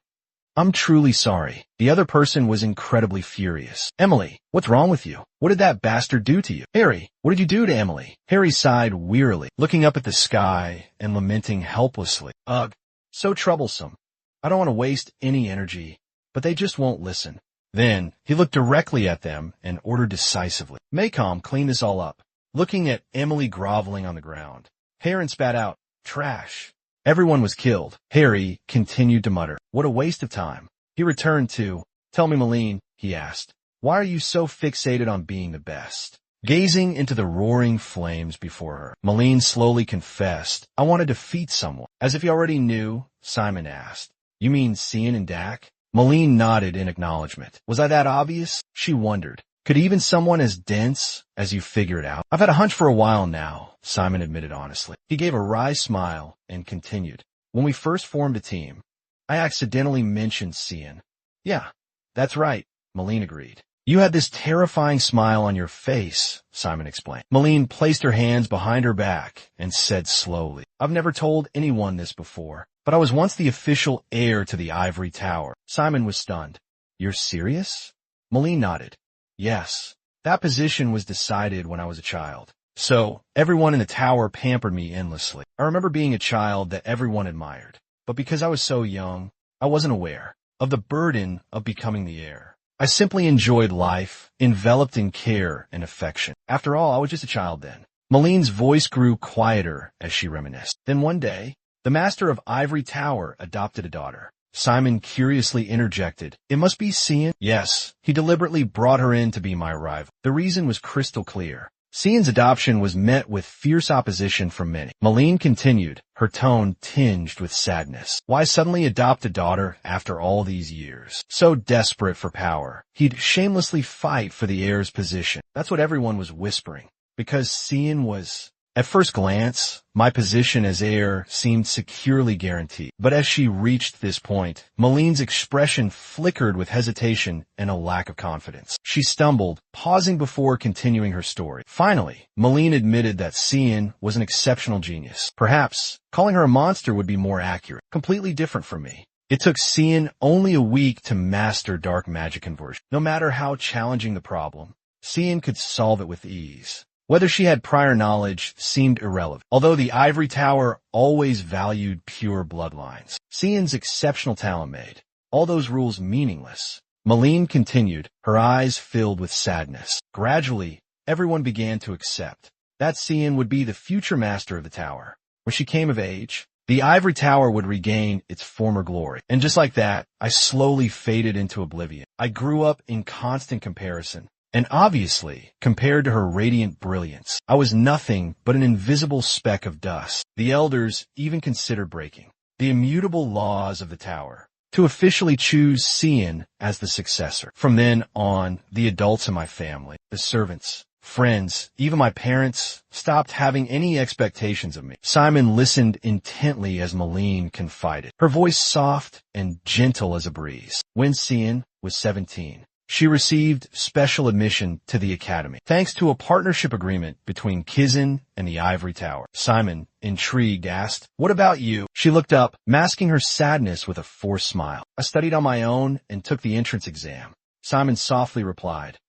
I'm truly sorry. The other person was incredibly furious. Emily, what's wrong with you? What did that bastard do to you? Harry, what did you do to Emily? Harry sighed wearily, looking up at the sky and lamenting helplessly. Ugh, so troublesome. I don't want to waste any energy, but they just won't listen. Then he looked directly at them and ordered decisively. Maycom, clean this all up. Looking at Emily groveling on the ground, Heron spat out, trash. Everyone was killed. Harry continued to mutter, what a waste of time. He returned to, tell me, Malene, he asked, why are you so fixated on being the best? Gazing into the roaring flames before her, Malene slowly confessed, I want to defeat someone. As if he already knew, Simon asked, you mean Cian and Dak? Malene nodded in acknowledgement. Was I that obvious? She wondered. Could even someone as dense as you figure it out? I've had a hunch for a while now, Simon admitted honestly. He gave a wry smile and continued. When we first formed a team, I accidentally mentioned Cian. Yeah, that's right, Malene agreed. You had this terrifying smile on your face, Simon explained. Malene placed her hands behind her back and said slowly, I've never told anyone this before, but I was once the official heir to the Ivory Tower. Simon was stunned. You're serious? Malene nodded. Yes, that position was decided when I was a child. So, everyone in the tower pampered me endlessly. I remember being a child that everyone admired. But because I was so young, I wasn't aware of the burden of becoming the heir. I simply enjoyed life, enveloped in care and affection. After all, I was just a child then. Malene's voice grew quieter as she reminisced. Then one day, the master of Ivory Tower adopted a daughter. Simon curiously interjected, it must be Cian? Yes, he deliberately brought her in to be my rival. The reason was crystal clear. Cian's adoption was met with fierce opposition from many. Malene continued, her tone tinged with sadness. Why suddenly adopt a daughter after all these years? So desperate for power, he'd shamelessly fight for the heir's position. That's what everyone was whispering. Because Cian was... At first glance, my position as heir seemed securely guaranteed. But as she reached this point, Malene's expression flickered with hesitation and a lack of confidence. She stumbled, pausing before continuing her story. Finally, Malene admitted that Cian was an exceptional genius. Perhaps, calling her a monster would be more accurate. Completely different from me. It took Cian only a week to master dark magic conversion. No matter how challenging the problem, Cian could solve it with ease. Whether she had prior knowledge seemed irrelevant, although the Ivory Tower always valued pure bloodlines. Cian's exceptional talent made all those rules meaningless. Malene continued, her eyes filled with sadness. Gradually, everyone began to accept that Cian would be the future master of the tower. When she came of age, the Ivory Tower would regain its former glory. And just like that, I slowly faded into oblivion. I grew up in constant comparison. And obviously, compared to her radiant brilliance, I was nothing but an invisible speck of dust. The elders even considered breaking the immutable laws of the tower to officially choose Cian as the successor. From then on, the adults in my family, the servants, friends, even my parents, stopped having any expectations of me. Simon listened intently as Malene confided, her voice soft and gentle as a breeze. When Cian was 17, she received special admission to the academy, thanks to a partnership agreement between Kizin and the Ivory Tower. Simon, intrigued, asked, what about you? She looked up, masking her sadness with a forced smile. I studied on my own and took the entrance exam. Simon softly replied,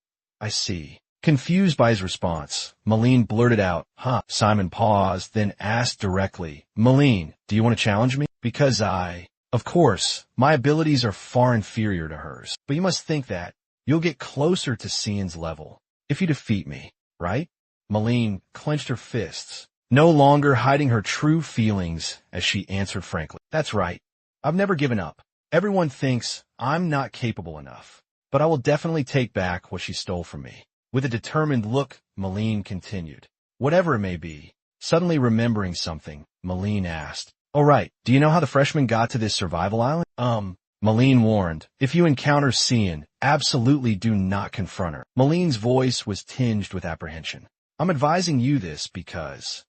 I see. Confused by his response, Malene blurted out, huh? Simon paused, then asked directly, Malene, do you want to challenge me? Because of course, my abilities are far inferior to hers, but you must think that you'll get closer to Cian's level if you defeat me, right? Malene clenched her fists, no longer hiding her true feelings as she answered frankly. That's right. I've never given up. Everyone thinks I'm not capable enough, but I will definitely take back what she stole from me. With a determined look, Malene continued. Whatever it may be, suddenly remembering something, Malene asked, all right, do you know how the freshmen got to this survival island? Malene warned, if you encounter Cian, absolutely do not confront her. Malene's voice was tinged with apprehension. I'm advising you this because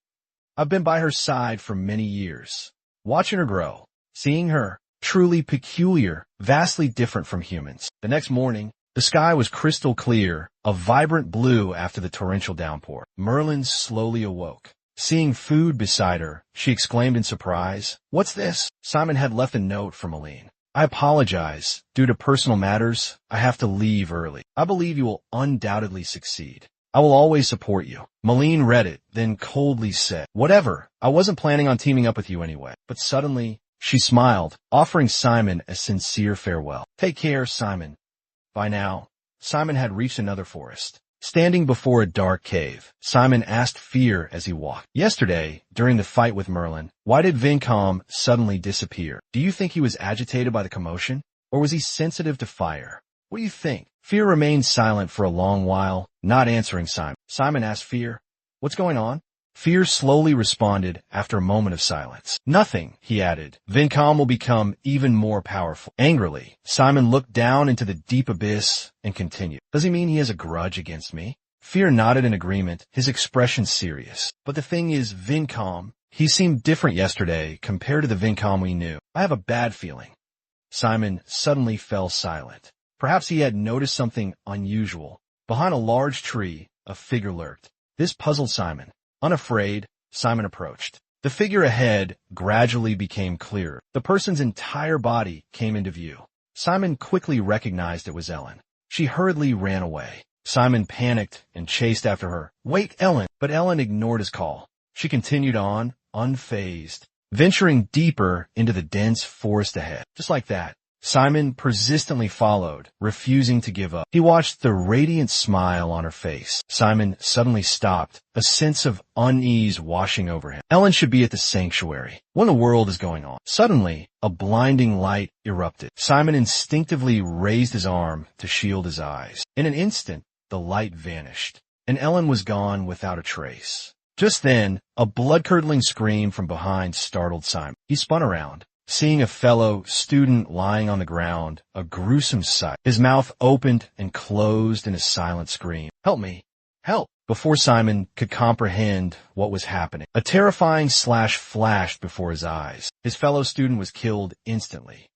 I've been by her side for many years, watching her grow, seeing her, truly peculiar, vastly different from humans. The next morning, the sky was crystal clear, a vibrant blue after the torrential downpour. Merlin slowly awoke. Seeing food beside her, she exclaimed in surprise, "What's this?" Simon had left a note for Malene. "I apologize. Due to personal matters, I have to leave early. I believe you will undoubtedly succeed. I will always support you." Malene read it, then coldly said, "Whatever. I wasn't planning on teaming up with you anyway." But suddenly, she smiled, offering Simon a sincere farewell. "Take care, Simon." By now, Simon had reached another forest. Standing before a dark cave, Simon asked Fear as he walked. Yesterday, during the fight with Merlin, why did Vincom suddenly disappear? Do you think he was agitated by the commotion? Or was he sensitive to fire? What do you think? Fear remained silent for a long while, not answering Simon. Simon asked Fear, "What's going on?" Fear slowly responded after a moment of silence. "Nothing," he added. "Vincom will become even more powerful." Angrily, Simon looked down into the deep abyss and continued, "Does he mean he has a grudge against me?" Fear nodded in agreement, his expression serious. "But the thing is, Vincom, he seemed different yesterday compared to the Vincom we knew. I have a bad feeling." Simon suddenly fell silent. Perhaps he had noticed something unusual. Behind a large tree, a figure lurked. This puzzled Simon. Unafraid, Simon approached. The figure ahead gradually became clearer. The person's entire body came into view. Simon quickly recognized it was Ellen. She hurriedly ran away. Simon panicked and chased after her. "Wait, Ellen!" But Ellen ignored his call. She continued on, unfazed, venturing deeper into the dense forest ahead. Just like that, Simon persistently followed, refusing to give up. He watched the radiant smile on her face. Simon suddenly stopped, a sense of unease washing over him. Ellen should be at the sanctuary. What in the world is going on? Suddenly, a blinding light erupted. Simon instinctively raised his arm to shield his eyes. In an instant, the light vanished, and Ellen was gone without a trace. Just then, a blood-curdling scream from behind startled Simon. He spun around, seeing a fellow student lying on the ground, a gruesome sight. His mouth opened and closed in a silent scream. "Help me! Help!" Before Simon could comprehend what was happening, a terrifying slash flashed before his eyes. His fellow student was killed instantly.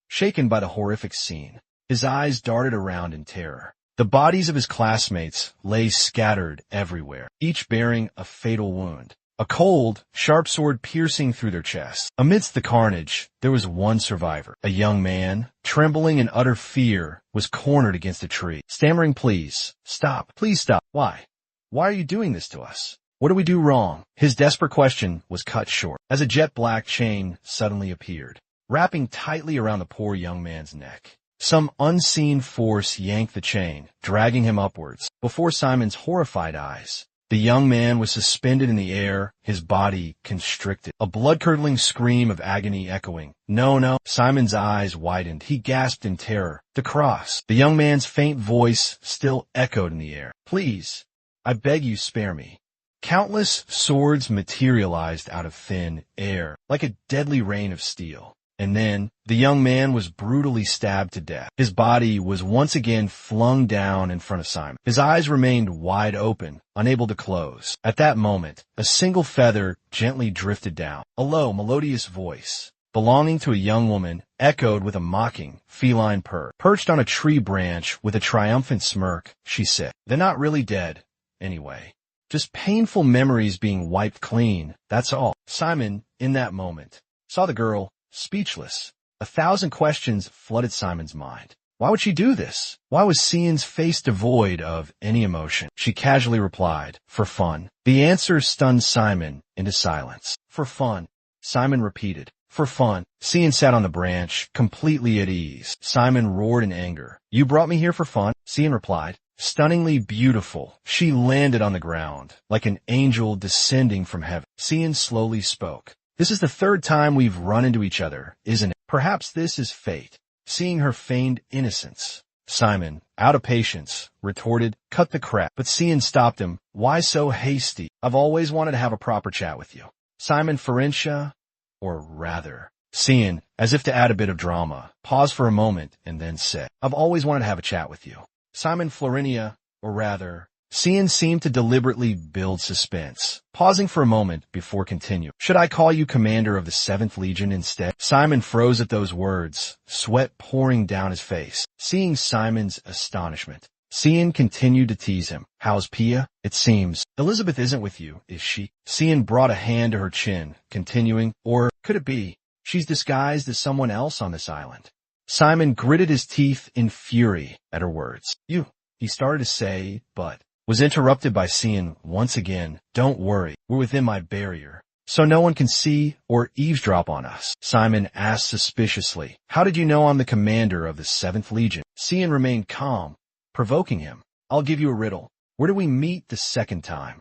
Shaken by the horrific scene, his eyes darted around in terror. The bodies of his classmates lay scattered everywhere, each bearing a fatal wound. A cold, sharp sword piercing through their chests. Amidst the carnage, there was one survivor. A young man, trembling in utter fear, was cornered against a tree, stammering, "Please, stop. Please stop. Why? Why are you doing this to us? What did we do wrong?" His desperate question was cut short, as a jet-black chain suddenly appeared, wrapping tightly around the poor young man's neck. Some unseen force yanked the chain, dragging him upwards. Before Simon's horrified eyes, the young man was suspended in the air, his body constricted. A blood-curdling scream of agony echoing. "No, no." Simon's eyes widened. He gasped in terror. The cross. The young man's faint voice still echoed in the air. "Please, I beg you, spare me." Countless swords materialized out of thin air, like a deadly rain of steel. And then, the young man was brutally stabbed to death. His body was once again flung down in front of Simon. His eyes remained wide open, unable to close. At that moment, a single feather gently drifted down. A low, melodious voice, belonging to a young woman, echoed with a mocking, feline purr. Perched on a tree branch with a triumphant smirk, she said, "They're not really dead, anyway. Just painful memories being wiped clean, that's all." Simon, in that moment, saw the girl, speechless. 1,000 questions flooded Simon's mind. Why would she do this? Why was Cian's face devoid of any emotion? She casually replied, "For fun." The answer stunned Simon into silence. "For fun," Simon repeated. "For fun." Cian sat on the branch, completely at ease. Simon roared in anger. "You brought me here for fun?" Cian replied. Stunningly beautiful, she landed on the ground, like an angel descending from heaven. Cian slowly spoke. "This is the third time we've run into each other, isn't it? Perhaps this is fate." Seeing her feigned innocence, Simon, out of patience, retorted, "Cut the crap." But Cian stopped him. "Why so hasty? I've always wanted to have a proper chat with you." Simon Farentia, or rather, Cian, as if to add a bit of drama, paused for a moment and then said, "I've always wanted to have a chat with you." Simon Florinia, or rather, Cian seemed to deliberately build suspense, pausing for a moment before continuing. Should I call you commander of the 7th Legion instead? Simon froze at those words, sweat pouring down his face. Seeing Simon's astonishment, Cian continued to tease him. How's Pia? It seems Elizabeth isn't with you, is she? Cian brought a hand to her chin, continuing, or could it be she's disguised as someone else on this island? Simon gritted his teeth in fury at her words. You, he started to say, but was interrupted by Cian once again. Don't worry, we're within my barrier, so no one can see or eavesdrop on us. Simon asked suspiciously, how did you know I'm the commander of the 7th Legion? Cian remained calm, provoking him. I'll give you a riddle. Where do we meet the second time?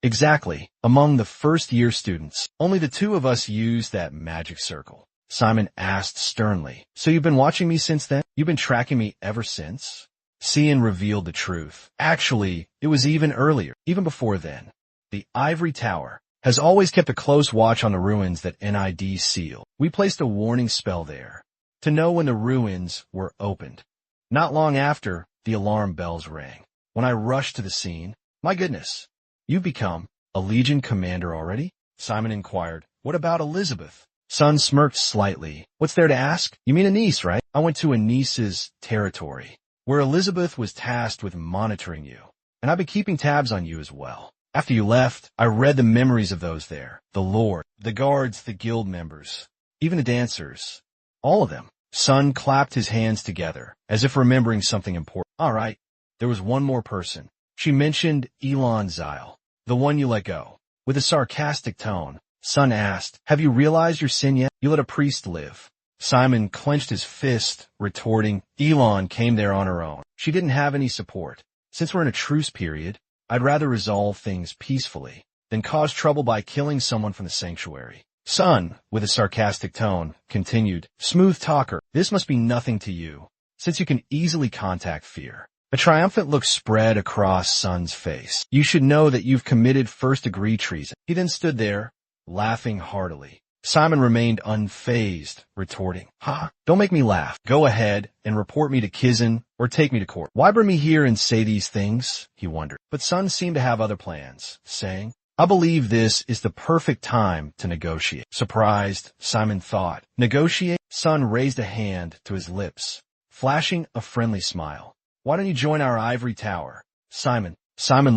Exactly, among the first-year students. Only the two of us use that magic circle. Simon asked sternly. So you've been watching me since then? You've been tracking me ever since? Cian revealed the truth. Actually, it was even earlier, even before then. The Ivory Tower has always kept a close watch on the ruins that NID sealed. We placed a warning spell there to know when the ruins were opened. Not long after, the alarm bells rang. When I rushed to the scene, my goodness, you've become a Legion commander already? Simon inquired. What about Elizabeth? Sun smirked slightly. What's there to ask? You mean Anise, right? I went to Anice's territory, where Elizabeth was tasked with monitoring you, and I've been keeping tabs on you as well. After you left, I read the memories of those there, the lord, the guards, the guild members, even the dancers, all of them. Sun clapped his hands together, as if remembering something important. All right, there was one more person. She mentioned Elon Zyle, the one you let go. With a sarcastic tone, Sun asked, have you realized your sin yet? You let a priest live. Simon clenched his fist, retorting, Elon came there on her own. She didn't have any support. Since we're in a truce period, I'd rather resolve things peacefully than cause trouble by killing someone from the sanctuary. Sun, with a sarcastic tone, continued, smooth talker, this must be nothing to you, since you can easily contact fear. A triumphant look spread across Sun's face. You should know that you've committed first-degree treason. He then stood there, laughing heartily. Simon remained unfazed, retorting, ha, don't make me laugh. Go ahead and report me to Kizan or take me to court. Why bring me here and say these things? He wondered. But Sun seemed to have other plans, saying, I believe this is the perfect time to negotiate. Surprised, Simon thought, negotiate? Sun raised a hand to his lips, flashing a friendly smile. Why don't you join our ivory tower? Simon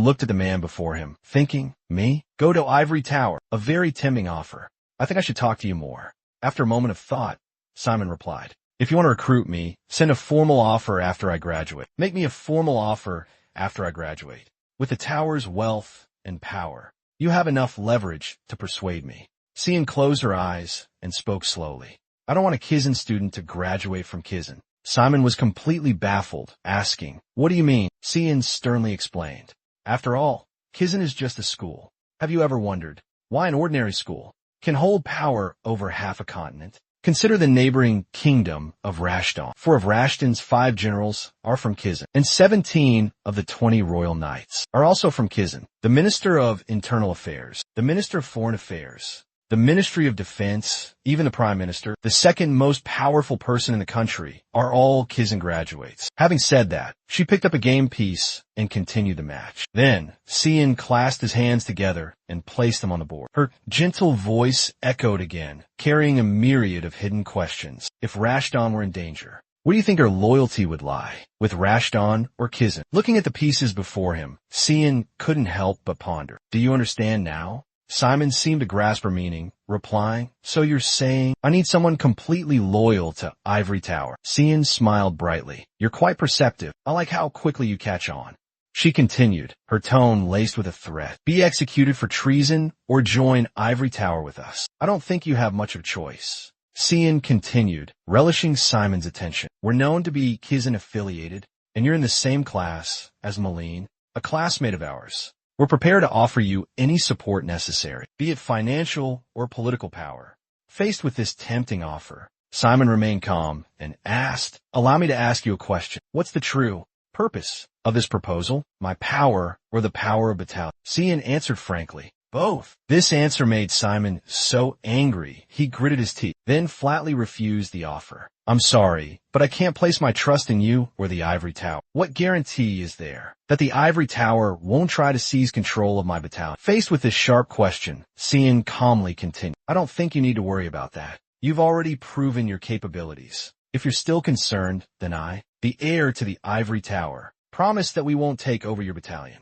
looked at the man before him, thinking, me? Go to Ivory Tower, a very tempting offer. I think I should talk to you more. After a moment of thought, Simon replied, if you want to recruit me, send a formal offer after I graduate. Make me a formal offer after I graduate. With the tower's wealth and power, you have enough leverage to persuade me. Cian closed her eyes and spoke slowly. I don't want a Kizan student to graduate from Kizan. Simon was completely baffled, asking, what do you mean? Cian sternly explained. After all, Kizan is just a school. Have you ever wondered why an ordinary school can hold power over half a continent? Consider the neighboring kingdom of Rashton. 4 of Rashton's 5 generals are from Kizan, and 17 of the 20 royal knights are also from Kizan. The Minister of Internal Affairs, the Minister of Foreign Affairs, the Ministry of Defense, even the Prime Minister, the second most powerful person in the country, are all Kizan graduates. Having said that, she picked up a game piece and continued the match. Then, Cian clasped his hands together and placed them on the board. Her gentle voice echoed again, carrying a myriad of hidden questions. If Rashton were in danger, where do you think her loyalty would lie? With Rashton or Kizan? Looking at the pieces before him, Cian couldn't help but ponder. Do you understand now? Simon seemed to grasp her meaning, replying, so you're saying I need someone completely loyal to Ivory Tower. Cian smiled brightly. You're quite perceptive. I like how quickly you catch on. She continued, her tone laced with a threat. Be executed for treason or join Ivory Tower with us. I don't think you have much of a choice. Cian continued, relishing Simon's attention. We're known to be Kizan affiliated, and you're in the same class as Malene, a classmate of ours. We're prepared to offer you any support necessary, be it financial or political power. Faced with this tempting offer, Simon remained calm and asked, allow me to ask you a question. What's the true purpose of this proposal? My power or the power of battalion? Cian answered frankly, Both. This answer made Simon so angry, he gritted his teeth, then flatly refused the offer. I'm sorry, but I can't place my trust in you or the ivory tower. What guarantee is there that the ivory tower won't try to seize control of my battalion? Faced with this sharp question, Cian calmly continued, I don't think you need to worry about that. You've already proven your capabilities. If you're still concerned, then I, the heir to the ivory tower, promise that we won't take over your battalion.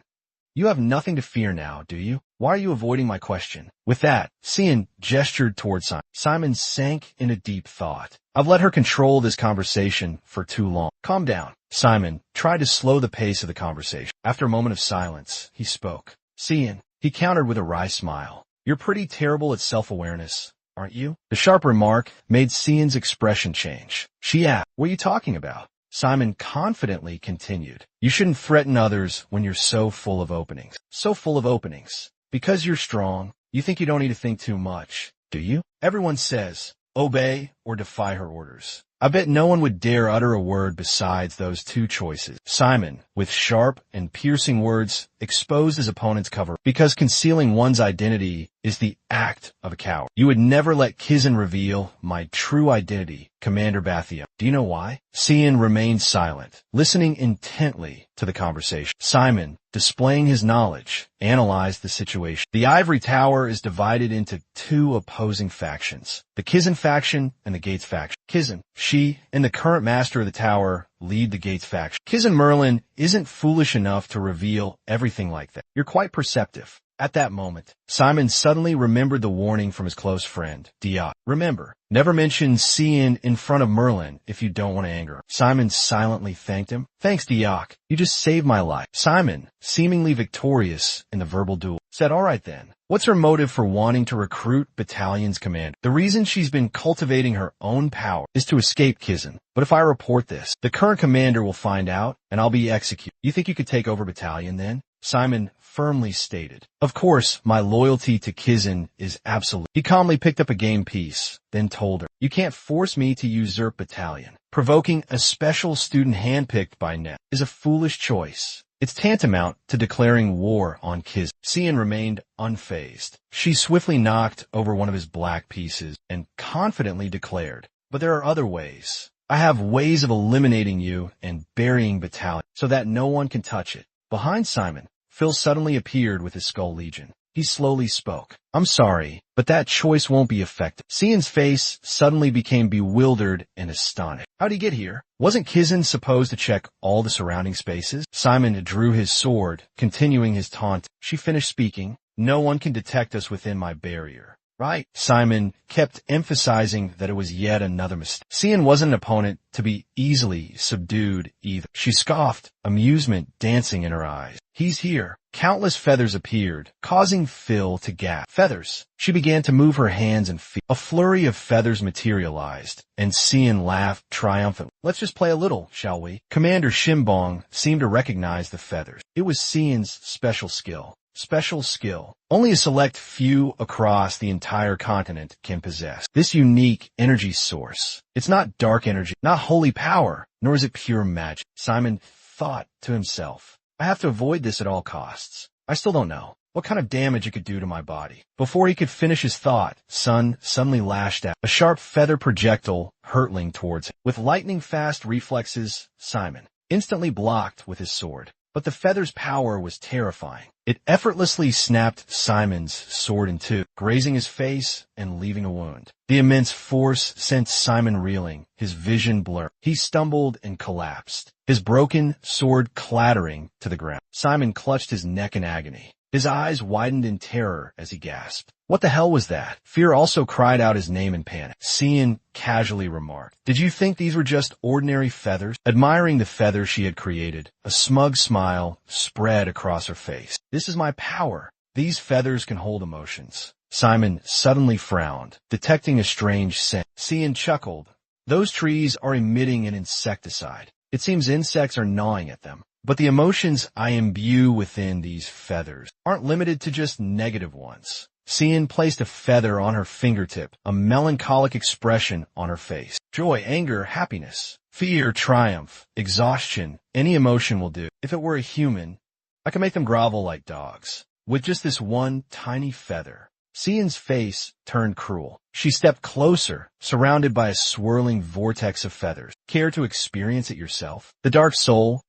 You have nothing to fear now, do you? Why are you avoiding my question? With that, Cian gestured toward Simon. Simon sank in a deep thought. I've let her control this conversation for too long. Calm down. Simon tried to slow the pace of the conversation. After a moment of silence, he spoke. Cian, he countered with a wry smile. You're pretty terrible at self-awareness, aren't you? The sharp remark made Cian's expression change. She asked, what are you talking about? Simon confidently continued. You shouldn't threaten others when you're so full of openings. So full of openings. Because you're strong, you think you don't need to think too much, do you? Everyone says, obey or defy her orders. I bet no one would dare utter a word besides those two choices. Simon, with sharp and piercing words, exposed his opponent's cover because concealing one's identity is the act of a coward. You would never let Kizan reveal my true identity, Commander Bathia. Do you know why? Cian remained silent, listening intently to the conversation. Simon, displaying his knowledge, analyzed the situation. The ivory tower is divided into two opposing factions, the Kizan faction and the Gates faction. Kizan, she, and the current master of the tower lead the Gates faction. Kizan Merlin isn't foolish enough to reveal everything like that. You're quite perceptive. At that moment, Simon suddenly remembered the warning from his close friend, Diak. Remember, never mention Cian in front of Merlin if you don't want to anger him. Simon silently thanked him. Thanks, Diak. You just saved my life. Simon, seemingly victorious in the verbal duel, said, all right then. What's her motive for wanting to recruit battalion's commander? The reason she's been cultivating her own power is to escape Kizan. But if I report this, the current commander will find out and I'll be executed. You think you could take over battalion then? Simon firmly stated. Of course, my loyalty to Kizan is absolute. He calmly picked up a game piece, then told her, you can't force me to usurp battalion. Provoking a special student handpicked by Net is a foolish choice. It's tantamount to declaring war on Kizan. Cian remained unfazed. She swiftly knocked over one of his black pieces and confidently declared, but there are other ways. I have ways of eliminating you and burying battalion so that no one can touch it. Behind Simon, Phil suddenly appeared with his Skull Legion. He slowly spoke. I'm sorry, but that choice won't be effective. Cian's face suddenly became bewildered and astonished. How'd he get here? Wasn't Kizan supposed to check all the surrounding spaces? Simon drew his sword, continuing his taunt. She finished speaking. No one can detect us within my barrier. Right? Simon kept emphasizing that it was yet another mistake. Cian wasn't an opponent to be easily subdued either. She scoffed, amusement dancing in her eyes. He's here. Countless feathers appeared, causing Phil to gasp. Feathers. She began to move her hands and feet. A flurry of feathers materialized, and Cian laughed triumphantly. Let's just play a little, shall we? Commander Shimbong seemed to recognize the feathers. It was Cian's special skill. Special skill. Only a select few across the entire continent can possess this unique energy source. It's not dark energy, not holy power, nor is it pure magic. Simon thought to himself, I have to avoid this at all costs. I still don't know what kind of damage it could do to my body. Before he could finish his thought, Sun suddenly lashed out, a sharp feather projectile hurtling towards him. With lightning-fast reflexes, Simon instantly blocked with his sword. But the feather's power was terrifying. It effortlessly snapped Simon's sword in two, grazing his face and leaving a wound. The immense force sent Simon reeling, his vision blurred. He stumbled and collapsed, his broken sword clattering to the ground. Simon clutched his neck in agony. His eyes widened in terror as he gasped. What the hell was that? Fear also cried out his name in panic. Cian casually remarked, did you think these were just ordinary feathers? Admiring the feather she had created, a smug smile spread across her face. This is my power. These feathers can hold emotions. Simon suddenly frowned, detecting a strange scent. Cian chuckled. Those trees are emitting an insecticide. It seems insects are gnawing at them. But the emotions I imbue within these feathers aren't limited to just negative ones. Cian placed a feather on her fingertip, a melancholic expression on her face. Joy, anger, happiness, fear, triumph, exhaustion, any emotion will do. If it were a human, I could make them grovel like dogs. with just this one tiny feather. Cian's face turned cruel. She stepped closer, surrounded by a swirling vortex of feathers. Care to experience it yourself? The dark soul,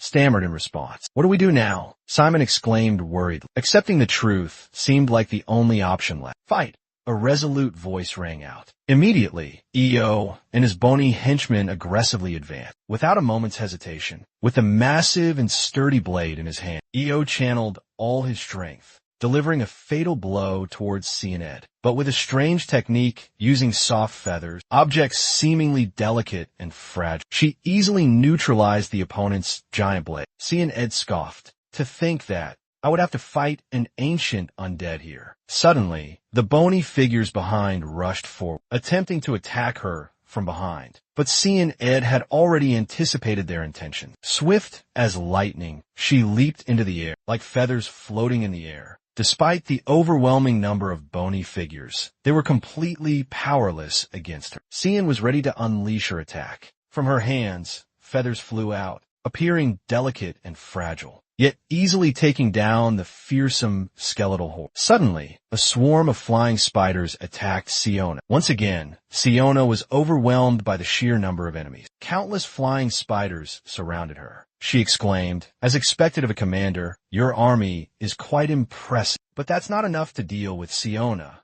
stammered in response. What do we do now? Simon exclaimed worriedly. Accepting the truth seemed like the only option left. Fight! A resolute voice rang out. Immediately, EO and his bony henchman aggressively advanced. Without a moment's hesitation, with a massive and sturdy blade in his hand, EO channeled all his strength, delivering a fatal blow towards Cian. But with a strange technique, using soft feathers, objects seemingly delicate and fragile, she easily neutralized the opponent's giant blade. Cian scoffed. To think that I would have to fight an ancient undead here. Suddenly, the bony figures behind rushed forward, attempting to attack her from behind. But Cian had already anticipated their intention. Swift as lightning, she leaped into the air, like feathers floating in the air. Despite the overwhelming number of bony figures, they were completely powerless against her. Cian was ready to unleash her attack. From her hands, feathers flew out, appearing delicate and fragile, yet easily taking down the fearsome skeletal horde. Suddenly, a swarm of flying spiders attacked Ciona. Once again, Ciona was overwhelmed by the sheer number of enemies. Countless flying spiders surrounded her. She exclaimed, as expected of a commander, "Your army is quite impressive." But that's not enough to deal with Ciona.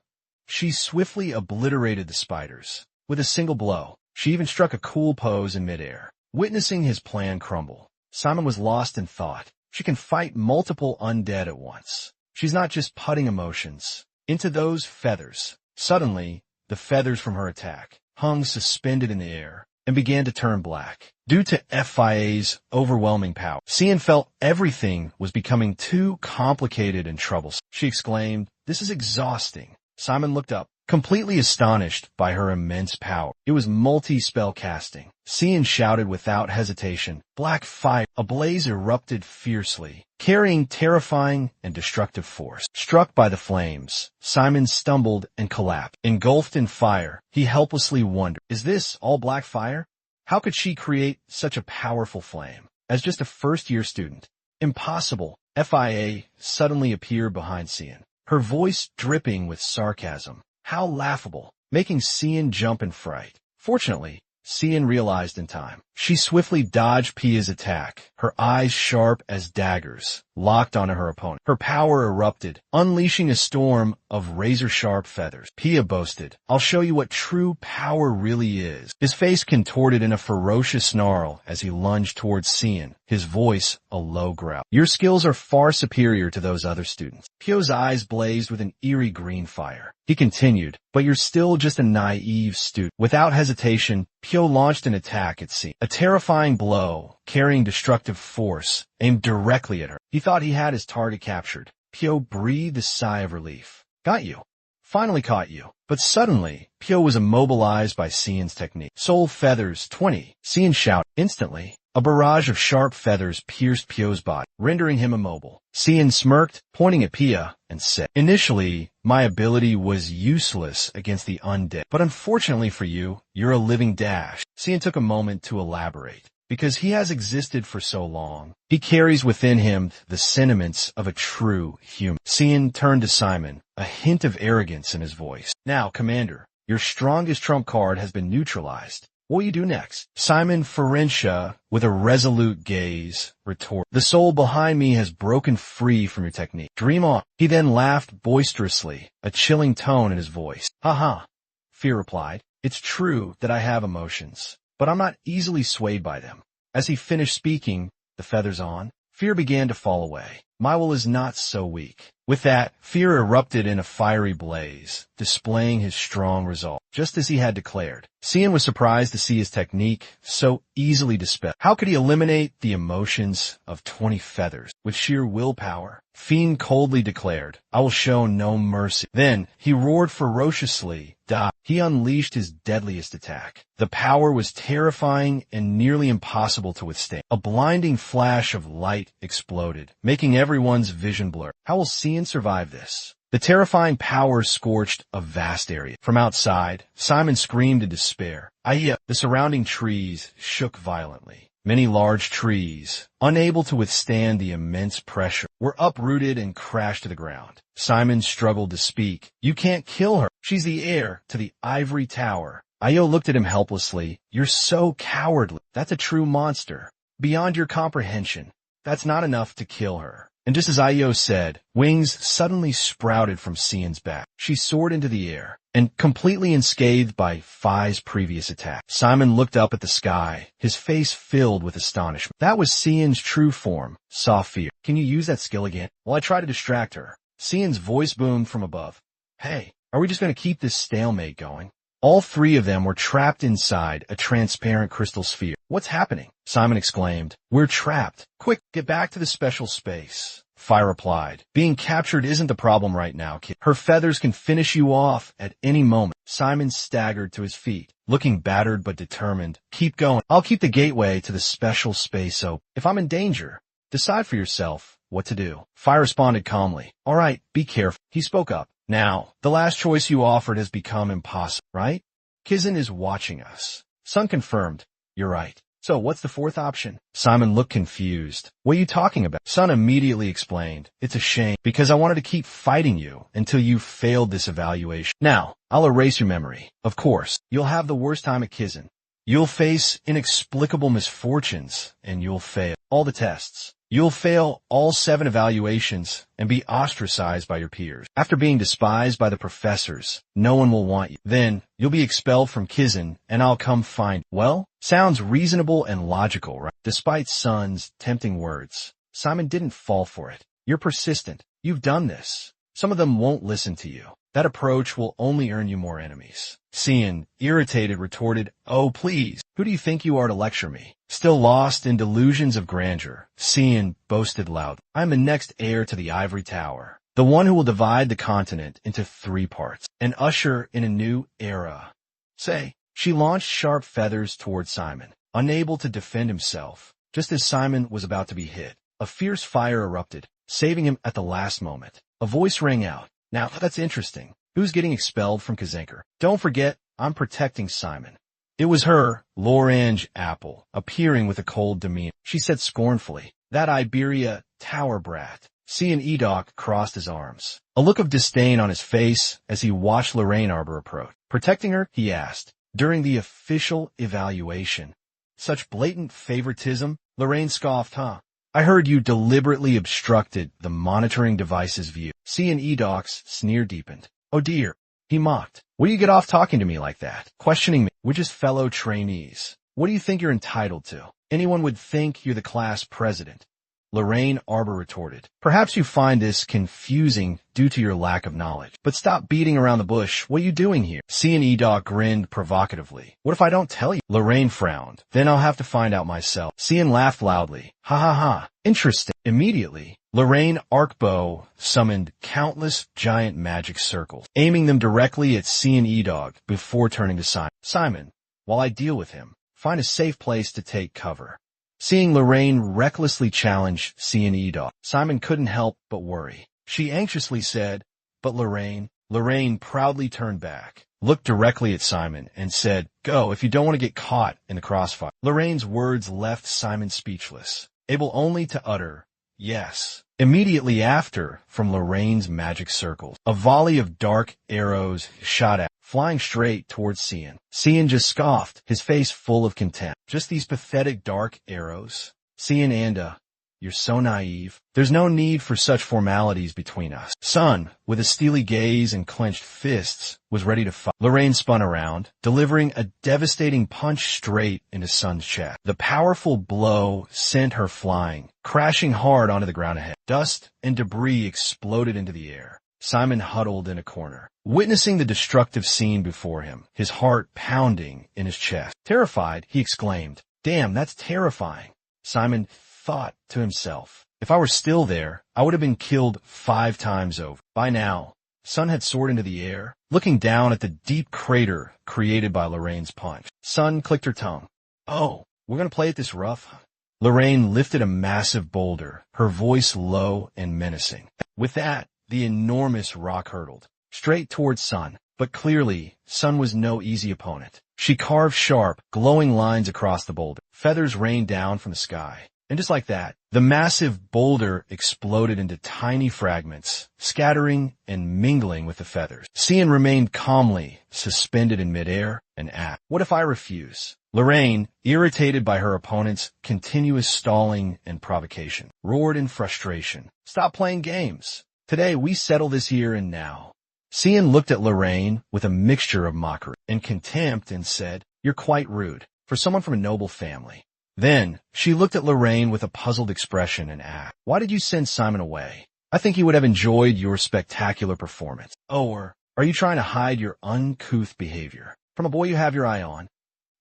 She swiftly obliterated the spiders with a single blow. She even struck a cool pose in midair. Witnessing his plan crumble, Simon was lost in thought. She can fight multiple undead at once. She's not just putting emotions into those feathers. Suddenly, the feathers from her attack hung suspended in the air and began to turn black. Due to FIA's overwhelming power, Cian felt everything was becoming too complicated and troublesome. She exclaimed, "This is exhausting." Simon looked up, completely astonished by her immense power. It was multi-spell casting. Cian shouted without hesitation, "Black fire!" A blaze erupted fiercely, carrying terrifying and destructive force. Struck by the flames, Simon stumbled and collapsed. Engulfed in fire, he helplessly wondered, is this all black fire? How could she create such a powerful flame? As just a first-year student, impossible. FIA suddenly appeared behind Cian, her voice dripping with sarcasm. How laughable, making Cian jump in fright. Fortunately, Cian realized in time. She swiftly dodged Pia's attack, her eyes sharp as daggers, locked onto her opponent. Her power erupted, unleashing a storm of razor-sharp feathers. Pia boasted, "I'll show you what true power really is." His face contorted in a ferocious snarl as he lunged towards Cian, his voice a low growl. "Your skills are far superior to those other students." Pio's eyes blazed with an eerie green fire. He continued, "But you're still just a naive student." Without hesitation, Pio launched an attack at Cian. A terrifying blow, carrying destructive force, aimed directly at her. He thought he had his target captured. Pio breathed a sigh of relief. "Got you. Finally caught you." But suddenly, Pio was immobilized by Cian's technique. "Soul feathers 20. Cian shouted. Instantly, a barrage of sharp feathers pierced Pio's body, rendering him immobile. Cian smirked, pointing at Pia, and said, "Initially, my ability was useless against the undead, but unfortunately for you, you're a living dash." Cian took a moment to elaborate. Because he has existed for so long, he carries within him the sentiments of a true human. Cian turned to Simon, a hint of arrogance in his voice. "Now, Commander, your strongest trump card has been neutralized. What will you do next?" Simon Ferencia, with a resolute gaze, retorted, "The soul behind me has broken free from your technique. Dream on." He then laughed boisterously, a chilling tone in his voice. "Ha ha," Fear replied. "It's true that I have emotions, but I'm not easily swayed by them." As he finished speaking, the feathers on, Fear began to fall away. "My will is not so weak." With that, Fear erupted in a fiery blaze, displaying his strong resolve, just as he had declared. Cian was surprised to see his technique so easily dispelled. How could he eliminate the emotions of 20 feathers? With sheer willpower, Fiend coldly declared, "I will show no mercy." Then, he roared ferociously. He unleashed his deadliest attack. The power was terrifying and nearly impossible to withstand. A blinding flash of light exploded, making everyone's vision blur. How will Cian survive this? The terrifying power scorched a vast area. From outside, Simon screamed in despair. The surrounding trees shook violently, Many large trees, unable to withstand the immense pressure, were uprooted and crashed to the ground. Simon struggled to speak. "You can't kill her. She's the heir to the ivory tower." Io looked at him helplessly. "You're so cowardly. That's a true monster. Beyond your comprehension. That's not enough to kill her." And just as Io said, wings suddenly sprouted from Cian's back. She soared into the air, and completely unscathed by Phi's previous attack. Simon looked up at the sky, his face filled with astonishment. That was Cian's true form, saw fear. "Can you use that skill again?" While I try to distract her, Cian's voice boomed from above. "Hey, are we just going to keep this stalemate going?" All three of them were trapped inside a transparent crystal sphere. "What's happening?" Simon exclaimed. "We're trapped. Quick, get back to the special space." Phi replied. "Being captured isn't the problem right now, kid. Her feathers can finish you off at any moment." Simon staggered to his feet, looking battered but determined. "Keep going. I'll keep the gateway to the special space open. If I'm in danger, decide for yourself what to do." Phi responded calmly. "All right, be careful." He spoke up. "Now, the last choice you offered has become impossible, right? Kizan is watching us." Sun confirmed. "You're right. So what's the fourth option?" Simon looked confused. "What are you talking about?" Sun immediately explained. "It's a shame, because I wanted to keep fighting you until you failed this evaluation. Now, I'll erase your memory. Of course, you'll have the worst time at Kizan. You'll face inexplicable misfortunes, and you'll fail all the tests. You'll fail all 7 evaluations and be ostracized by your peers. After being despised by the professors, no one will want you. Then, you'll be expelled from Kizan, and I'll come find you." Well, sounds reasonable and logical, right? Despite Sun's tempting words, Simon didn't fall for it. "You're persistent. You've done this. Some of them won't listen to you. That approach will only earn you more enemies." Cian, irritated, retorted, "Oh, please, who do you think you are to lecture me?" Still lost in delusions of grandeur, Cian boasted loudly. "I'm the next heir to the ivory tower, the one who will divide the continent into 3 parts, and usher in a new era." Say, she launched sharp feathers toward Simon, unable to defend himself. Just as Simon was about to be hit, a fierce fire erupted, saving him at the last moment. A voice rang out. "Now, that's interesting. Who's getting expelled from Kazenker? Don't forget, I'm protecting Simon." It was her, Lorange Apple, appearing with a cold demeanor. She said scornfully, "That Iberia tower brat." Cian Edok crossed his arms, a look of disdain on his face as he watched Lorraine Arbor approach. "Protecting her?" he asked. "During the official evaluation. Such blatant favoritism?" Lorraine scoffed, "Huh? I heard you deliberately obstructed the monitoring device's view." Cian Edok's sneer deepened. "Oh dear," he mocked. "Where do you get off talking to me like that? Questioning me? We're just fellow trainees. What do you think you're entitled to? Anyone would think you're the class president." Lorraine Arbor retorted. "Perhaps you find this confusing due to your lack of knowledge. But stop beating around the bush. What are you doing here?" Cian Edok grinned provocatively. "What if I don't tell you?" Lorraine frowned. "Then I'll have to find out myself." Cian laughed loudly. "Ha ha ha. Interesting." Immediately, Lorraine Arkbow summoned countless giant magic circles, aiming them directly at Cian Edok before turning to Simon. "Simon, while I deal with him, find a safe place to take cover." Seeing Lorraine recklessly challenge Cian Edok, Simon couldn't help but worry. She anxiously said, "But Lorraine." Lorraine proudly turned back, looked directly at Simon, and said, "Go if you don't want to get caught in the crossfire." Lorraine's words left Simon speechless, able only to utter, "Yes." Immediately after, from Lorraine's magic circles, a volley of dark arrows shot out, flying straight towards Cian. Cian just scoffed, his face full of contempt. "Just these pathetic dark arrows? Cian Anda, you're so naive. There's no need for such formalities between us." Sun, with a steely gaze and clenched fists, was ready to fight. Lorraine spun around, delivering a devastating punch straight into Sun's chest. The powerful blow sent her flying, crashing hard onto the ground ahead. Dust and debris exploded into the air. Simon huddled in a corner, witnessing the destructive scene before him, his heart pounding in his chest. Terrified, he exclaimed, "Damn, that's terrifying." Simon thought to himself, "If I were still there, I would have been killed 5 times over." By now, Sun had soared into the air, looking down at the deep crater created by Lorraine's punch. Sun clicked her tongue. "Oh, we're going to play it this rough?" Lorraine lifted a massive boulder, her voice low and menacing. With that, the enormous rock hurtled straight towards Sun, but clearly Sun was no easy opponent. She carved sharp, glowing lines across the boulder. Feathers rained down from the sky. And just like that, the massive boulder exploded into tiny fragments, scattering and mingling with the feathers. Cian remained calmly suspended in midair and asked, "What if I refuse?" Lorraine, irritated by her opponent's continuous stalling and provocation, roared in frustration, "Stop playing games. Today we settle this here and now." Cian looked at Lorraine with a mixture of mockery and contempt and said, "You're quite rude for someone from a noble family." Then, she looked at Lorraine with a puzzled expression and asked, "Why did you send Simon away? I think he would have enjoyed your spectacular performance. Or are you trying to hide your uncouth behavior from a boy you have your eye on?"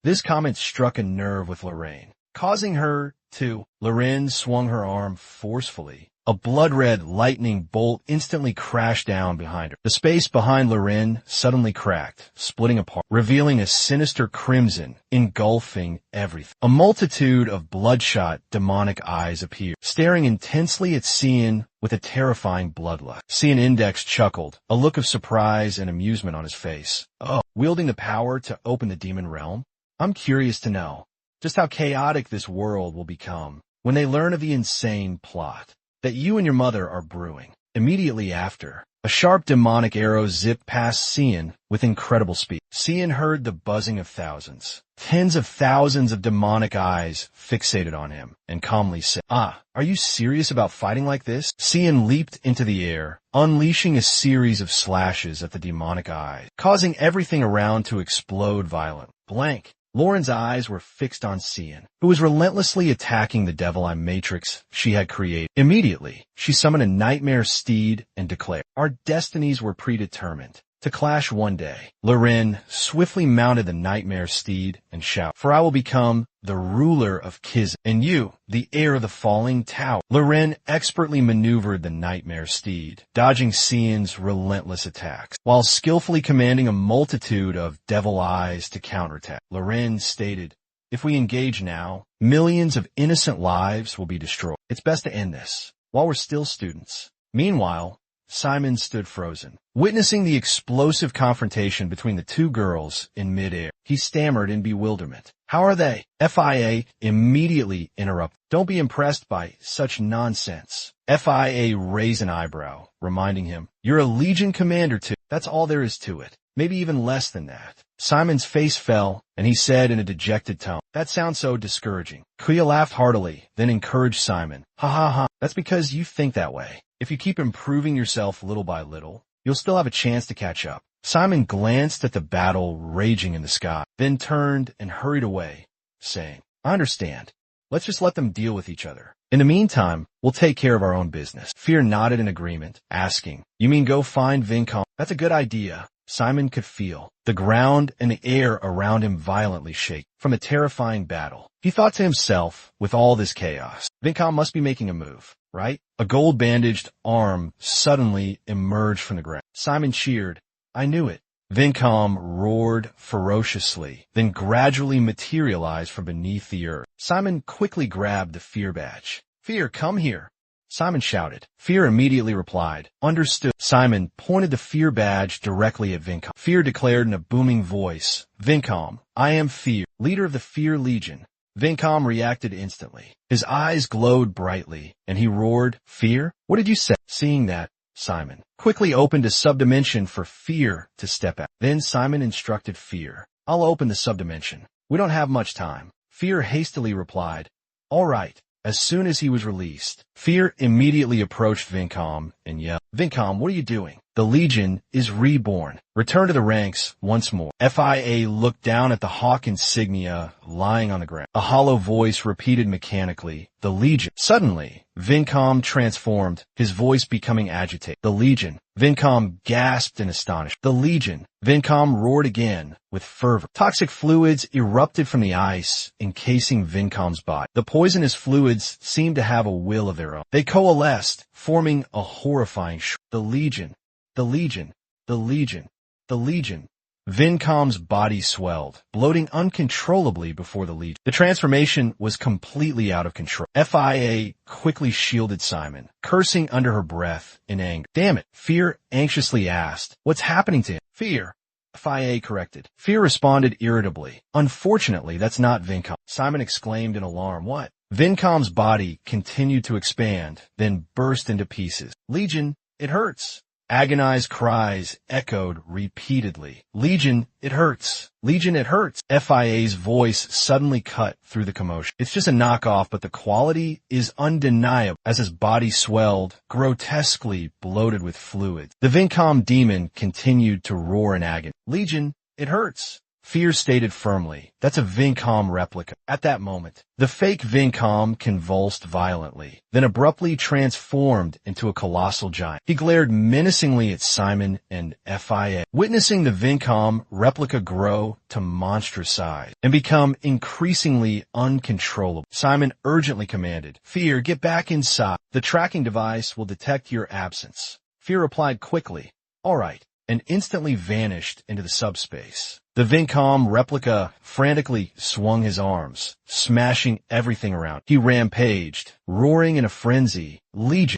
This comment struck a nerve with Lorraine, causing her to. Lorraine swung her arm forcefully. A blood-red lightning bolt instantly crashed down behind her. The space behind Lorraine suddenly cracked, splitting apart, revealing a sinister crimson, engulfing everything. A multitude of bloodshot, demonic eyes appeared, staring intensely at Cian with a terrifying bloodlust. Cian Index chuckled, a look of surprise and amusement on his face. "Oh, wielding the power to open the demon realm? I'm curious to know just how chaotic this world will become when they learn of the insane plot that you and your mother are brewing." Immediately after, a sharp demonic arrow zipped past Cian with incredible speed. Cian heard the buzzing of thousands, tens of thousands of demonic eyes fixated on him, and calmly said, "Ah, are you serious about fighting like this?" Cian leaped into the air, unleashing a series of slashes at the demonic eyes, causing everything around to explode violently. Blank. Lauren's eyes were fixed on Cian, who was relentlessly attacking the devil eye matrix she had created. Immediately, she summoned a nightmare steed and declared, "Our destinies were predetermined to clash one day." Lorraine swiftly mounted the nightmare steed and shouted, "For I will become the ruler of Kiz, and you, the heir of the falling tower." Lorraine expertly maneuvered the nightmare steed, dodging Cian's relentless attacks, while skillfully commanding a multitude of devil eyes to counterattack. Lorraine stated, "If we engage now, millions of innocent lives will be destroyed. It's best to end this while we're still students." Meanwhile, Simon stood frozen, witnessing the explosive confrontation between the two girls in midair. He stammered in bewilderment. "How are they?" FIA immediately interrupted. "Don't be impressed by such nonsense." FIA raised an eyebrow, reminding him, "You're a Legion commander too. That's all there is to it. Maybe even less than that." Simon's face fell, and he said in a dejected tone, "That sounds so discouraging." Kuya laughed heartily, then encouraged Simon. "Ha ha ha, that's because you think that way. If you keep improving yourself little by little, you'll still have a chance to catch up." Simon glanced at the battle raging in the sky, then turned and hurried away, saying, "I understand. Let's just let them deal with each other. In the meantime, we'll take care of our own business." Fear nodded in agreement, asking, "You mean go find Vincom?" "That's a good idea." Simon could feel the ground and the air around him violently shake from a terrifying battle. He thought to himself, with all this chaos, Vincom must be making a move, right? A gold-bandaged arm suddenly emerged from the ground. Simon cheered. "I knew it." Vincom roared ferociously, then gradually materialized from beneath the earth. Simon quickly grabbed the fear badge. "Fear, come here," Simon shouted. Fear immediately replied, "Understood." Simon pointed the fear badge directly at Vincom. Fear declared in a booming voice, "Vincom, I am Fear, leader of the Fear Legion." Vincom reacted instantly. His eyes glowed brightly, and he roared, "Fear? What did you say?" Seeing that, Simon quickly opened a subdimension for Fear to step out. Then Simon instructed Fear, "I'll open the subdimension. We don't have much time." Fear hastily replied, "All right." As soon as he was released, Fear immediately approached Vincom and yelled, "Vincom, what are you doing? The Legion is reborn. Return to the ranks once more." FIA looked down at the hawk insignia lying on the ground. A hollow voice repeated mechanically, "The Legion." Suddenly, Vincom transformed, his voice becoming agitated. "The Legion." Vincom gasped in astonishment. "The Legion." Vincom roared again with fervor. Toxic fluids erupted from the ice, encasing Vincom's body. The poisonous fluids seemed to have a will of their own. They coalesced, forming a horrifying The Legion. The Legion. The Legion. The Legion. Vincom's body swelled, bloating uncontrollably before the Legion. The transformation was completely out of control. FIA quickly shielded Simon, cursing under her breath in anger. "Damn it," Fear anxiously asked, "What's happening to him?" "Fear, FIA corrected. Fear responded irritably. Unfortunately, that's not Vincom. Simon exclaimed in alarm. What? Vincom's body continued to expand, then burst into pieces. Legion, it hurts. Agonized cries echoed repeatedly. Legion, it hurts. Legion, it hurts. FIA's voice suddenly cut through the commotion. It's just a knockoff, but the quality is undeniable as his body swelled, grotesquely bloated with fluid. The Vincom demon continued to roar in agony. Legion, it hurts. Fear stated firmly, that's a Vincom replica. At that moment, the fake Vincom convulsed violently, then abruptly transformed into a colossal giant. He glared menacingly at Simon and FIA, witnessing the Vincom replica grow to monstrous size and become increasingly uncontrollable. Simon urgently commanded, Fear, get back inside. The tracking device will detect your absence. Fear replied quickly, all right, and instantly vanished into the subspace. The Vincom replica frantically swung his arms, smashing everything around. He rampaged, roaring in a frenzy. Legion.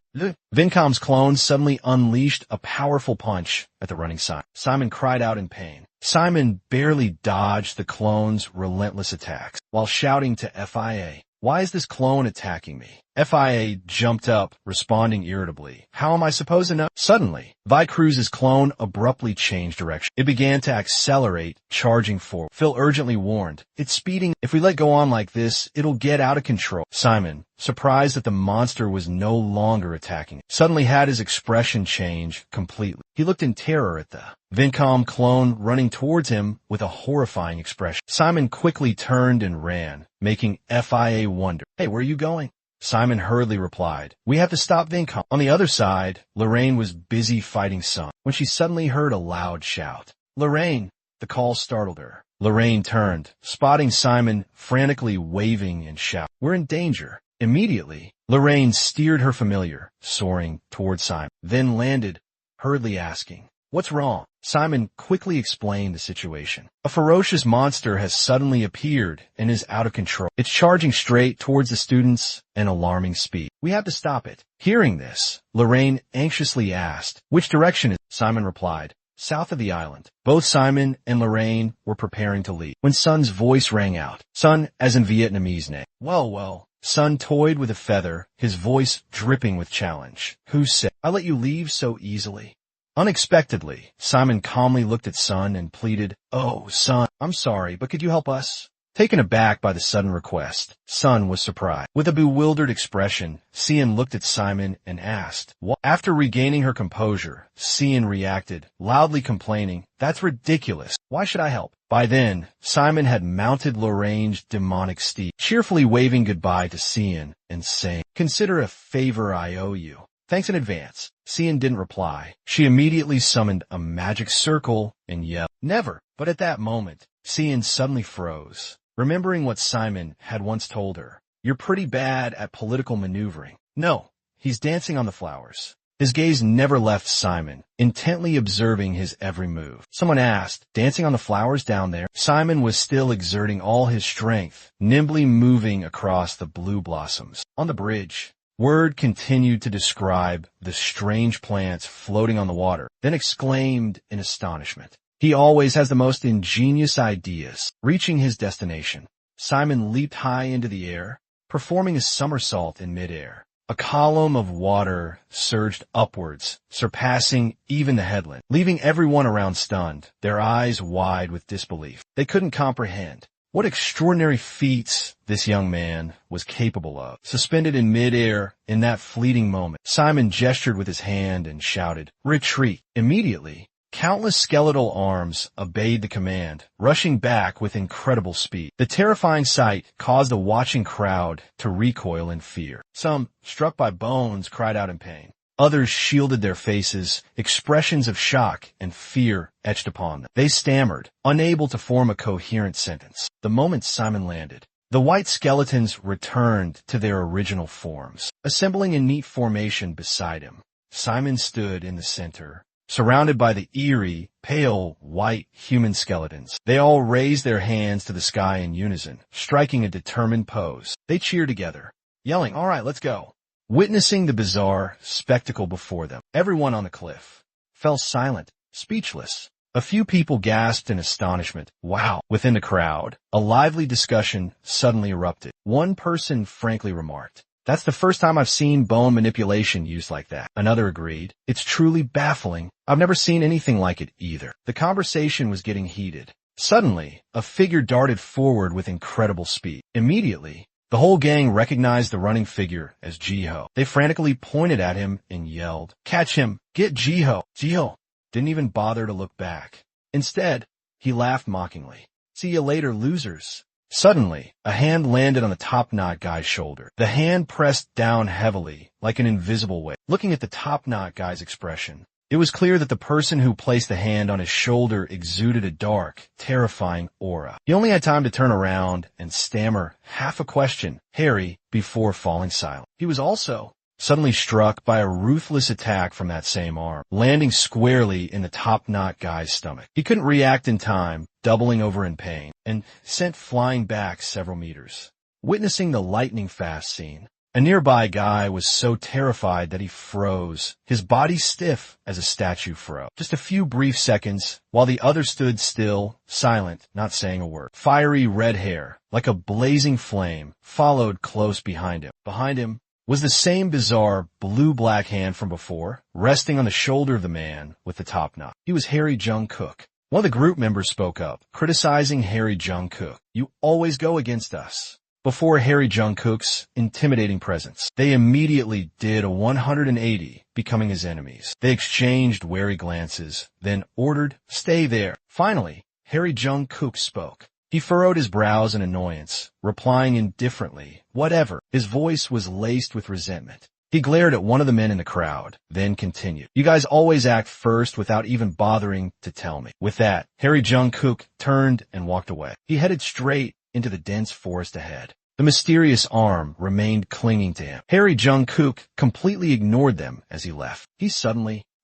Vincom's clone suddenly unleashed a powerful punch at the running Simon. Simon cried out in pain. Simon barely dodged the clone's relentless attacks while shouting to FIA, Why is this clone attacking me? FIA jumped up, responding irritably. How am I supposed to know? Suddenly, Vicruz's clone abruptly changed direction. It began to accelerate, charging forward. Phil urgently warned, it's speeding. If we let go on like this, it'll get out of control. Simon, surprised that the monster was no longer attacking him, suddenly had his expression change completely. He looked in terror at the Vincom clone running towards him with a horrifying expression. Simon quickly turned and ran, making FIA wonder, Hey, where are you going? Simon hurriedly replied, We have to stop Vincom. On the other side, Lorraine was busy fighting Sun when she suddenly heard a loud shout. Lorraine! The call startled her. Lorraine turned, spotting Simon frantically waving and shouting, We're in danger. Immediately, Lorraine steered her familiar, soaring towards Simon, then landed, hurriedly asking, What's wrong? Simon quickly explained the situation. A ferocious monster has suddenly appeared and is out of control. It's charging straight towards the students at alarming speed. We have to stop it. Hearing this, Lorraine anxiously asked, Which direction is it? Simon replied, South of the island. Both Simon and Lorraine were preparing to leave when Sun's voice rang out. Sun, as in Vietnamese name. Well. Sun toyed with a feather, his voice dripping with challenge. Who said, I let you leave so easily? Unexpectedly, Simon calmly looked at Sun and pleaded, Oh, Sun, I'm sorry, but could you help us? Taken aback by the sudden request, Sun was surprised. With a bewildered expression, Cian looked at Simon and asked, What? After regaining her composure, Cian reacted, loudly complaining, That's ridiculous. Why should I help? By then, Simon had mounted Lorraine's demonic steed, cheerfully waving goodbye to Cian and saying, Consider a favor I owe you. Thanks in advance. Cian didn't reply. She immediately summoned a magic circle and yelled, Never! But at that moment, Cian suddenly froze, remembering what Simon had once told her. You're pretty bad at political maneuvering. No, he's dancing on the flowers. His gaze never left Simon, intently observing his every move. Someone asked, Dancing on the flowers down there? Simon was still exerting all his strength, nimbly moving across the blue blossoms. On the bridge, Word continued to describe the strange plants floating on the water, then exclaimed in astonishment, He always has the most ingenious ideas. Reaching his destination, Simon leaped high into the air, performing a somersault in midair. A column of water surged upwards, surpassing even the headland, leaving everyone around stunned, their eyes wide with disbelief. They couldn't comprehend what extraordinary feats this young man was capable of. Suspended in midair in that fleeting moment, Simon gestured with his hand and shouted, Retreat! Immediately, countless skeletal arms obeyed the command, rushing back with incredible speed. The terrifying sight caused a watching crowd to recoil in fear. Some, struck by bones, cried out in pain. Others shielded their faces, expressions of shock and fear etched upon them. They stammered, unable to form a coherent sentence. The moment Simon landed, the white skeletons returned to their original forms, assembling in neat formation beside him. Simon stood in the center, surrounded by the eerie, pale, white human skeletons. They all raised their hands to the sky in unison, striking a determined pose. They cheered together, yelling, All right, let's go. Witnessing the bizarre spectacle before them, everyone on the cliff fell silent, speechless. A few people gasped in astonishment. Wow. Within the crowd, a lively discussion suddenly erupted. One person frankly remarked, "That's the first time I've seen bone manipulation used like that." Another agreed, "It's truly baffling. I've never seen anything like it either." The conversation was getting heated. Suddenly, a figure darted forward with incredible speed. Immediately, the whole gang recognized the running figure as Jiho. They frantically pointed at him and yelled, "Catch him! Get Jiho!" Jiho didn't even bother to look back. Instead, he laughed mockingly. "See you later, losers." Suddenly, a hand landed on the top-knot guy's shoulder. The hand pressed down heavily, like an invisible weight. Looking at the top-knot guy's expression, it was clear that the person who placed the hand on his shoulder exuded a dark, terrifying aura. He only had time to turn around and stammer half a question, "Harry," before falling silent. He was also suddenly struck by a ruthless attack from that same arm, landing squarely in the top-knot guy's stomach. He couldn't react in time, doubling over in pain, and sent flying back several meters. Witnessing the lightning-fast scene, a nearby guy was so terrified that he froze, his body stiff as a statue froze. Just a few brief seconds, while the other stood still, silent, not saying a word. Fiery red hair, like a blazing flame, followed close behind him. Behind him was the same bizarre blue-black hand from before, resting on the shoulder of the man with the top knot. He was Harry Jungkook. One of the group members spoke up, criticizing Harry Jungkook. "You always go against us." Before Harry Jungkook's intimidating presence, they immediately did a 180, becoming his enemies. They exchanged wary glances, then ordered, "Stay there." Finally, Harry Jungkook spoke. He furrowed his brows in annoyance, replying indifferently, "Whatever." His voice was laced with resentment. He glared at one of the men in the crowd, then continued, "You guys always act first without even bothering to tell me." With that, Harry Jungkook turned and walked away. He headed straight into the dense forest ahead. The mysterious arm remained clinging to him. Harry Jungkook completely ignored them as he left.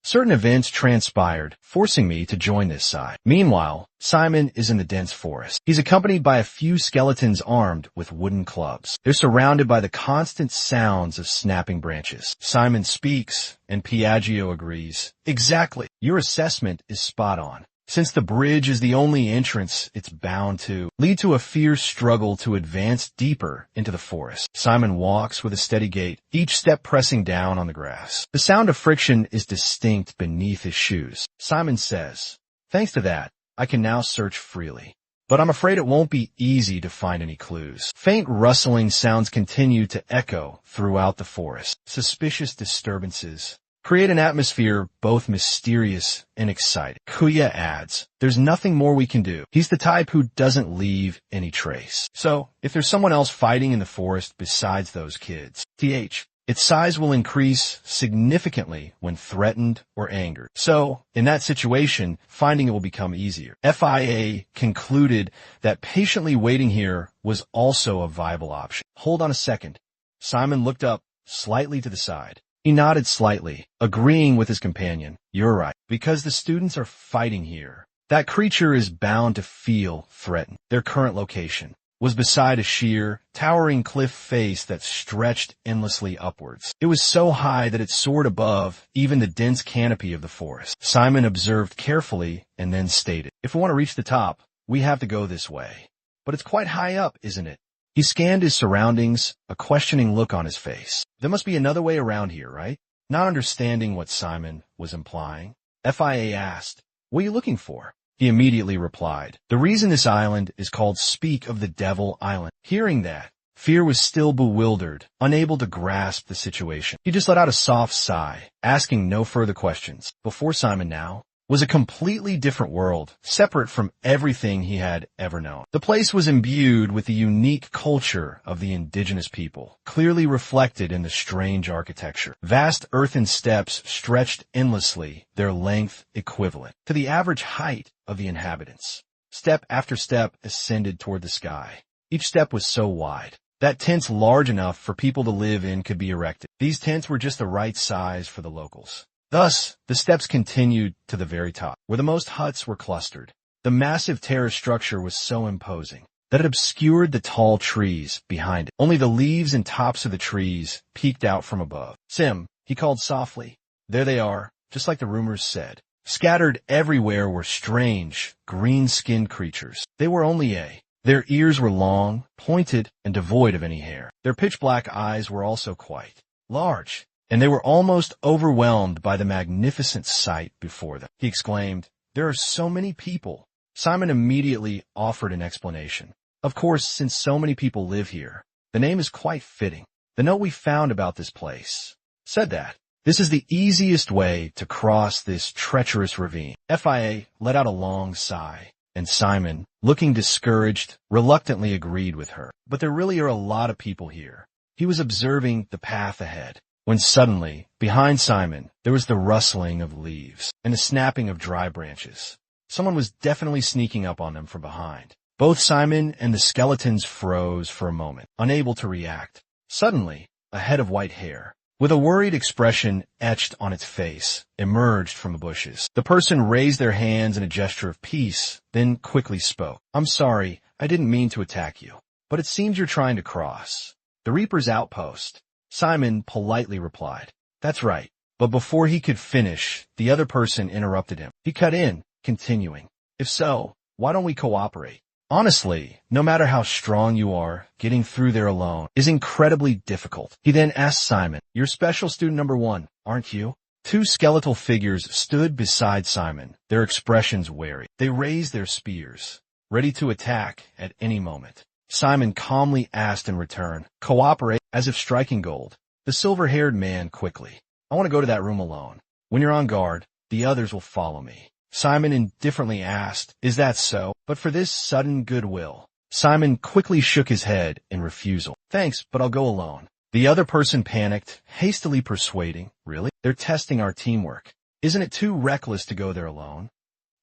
Certain events transpired, forcing me to join this side. Meanwhile, Simon is in the dense forest. He's accompanied by a few skeletons armed with wooden clubs. They're surrounded by the constant sounds of snapping branches. Simon speaks, and Piaggio agrees. "Exactly. Your assessment is spot on. Since the bridge is the only entrance, it's bound to lead to a fierce struggle to advance deeper into the forest." Simon walks with a steady gait, each step pressing down on the grass. The sound of friction is distinct beneath his shoes. Simon says, "Thanks to that, I can now search freely. But I'm afraid it won't be easy to find any clues." Faint rustling sounds continue to echo throughout the forest. Suspicious disturbances create an atmosphere both mysterious and exciting. Kuya adds, "There's nothing more we can do. He's the type who doesn't leave any trace. So, if there's someone else fighting in the forest besides those kids, its size will increase significantly when threatened or angered. So, in that situation, finding it will become easier." FIA concluded that patiently waiting here was also a viable option. "Hold on a second." Simon looked up slightly to the side. He nodded slightly, agreeing with his companion. "You're right. Because the students are fighting here, that creature is bound to feel threatened." Their current location was beside a sheer, towering cliff face that stretched endlessly upwards. It was so high that it soared above even the dense canopy of the forest. Simon observed carefully and then stated, "If we want to reach the top, we have to go this way. But it's quite high up, isn't it?" He scanned his surroundings, a questioning look on his face. "There must be another way around here, right?" Not understanding what Simon was implying, FIA asked, "What are you looking for?" He immediately replied, "The reason this island is called Speak of the Devil Island." Hearing that, Fear was still bewildered, unable to grasp the situation. He just let out a soft sigh, asking no further questions. Before Simon now was a completely different world, separate from everything he had ever known. The place was imbued with the unique culture of the indigenous people, clearly reflected in the strange architecture. Vast earthen steps stretched endlessly, their length equivalent to the average height of the inhabitants. Step after step ascended toward the sky. Each step was so wide that tents large enough for people to live in could be erected. These tents were just the right size for the locals. Thus, the steps continued to the very top, where the most huts were clustered. The massive terrace structure was so imposing that it obscured the tall trees behind it. Only the leaves and tops of the trees peeked out from above. "Sim," he called softly. "There they are, just like the rumors said." Scattered everywhere were strange, green-skinned creatures. They were only Their ears were long, pointed, and devoid of any hair. Their pitch-black eyes were also quite large, and they were almost overwhelmed by the magnificent sight before them. He exclaimed, "There are so many people." Simon immediately offered an explanation. "Of course, since so many people live here, the name is quite fitting. The note we found about this place said that this is the easiest way to cross this treacherous ravine." FIA let out a long sigh, and Simon, looking discouraged, reluctantly agreed with her. But there really are a lot of people here. He was observing the path ahead, when suddenly, behind Simon, there was the rustling of leaves and the snapping of dry branches. Someone was definitely sneaking up on them from behind. Both Simon and the skeletons froze for a moment, unable to react. Suddenly, a head of white hair, with a worried expression etched on its face, emerged from the bushes. The person raised their hands in a gesture of peace, then quickly spoke. "I'm sorry, I didn't mean to attack you, but it seems you're trying to cross the Reaper's outpost." Simon politely replied, "That's right." But before he could finish, the other person interrupted him. He cut in, continuing, "If so, why don't we cooperate? Honestly, no matter how strong you are, getting through there alone is incredibly difficult." He then asked Simon, "You're special student number 1, aren't you?" Two skeletal figures stood beside Simon, their expressions wary. They raised their spears, ready to attack at any moment. Simon calmly asked in return, "Cooperate?" As if striking gold. The silver-haired man quickly, "I want to go to that room alone. When you're on guard, the others will follow me." Simon indifferently asked, "Is that so?" But for this sudden goodwill, Simon quickly shook his head in refusal. "Thanks, but I'll go alone." The other person panicked, hastily persuading, "Really? They're testing our teamwork. Isn't it too reckless to go there alone?"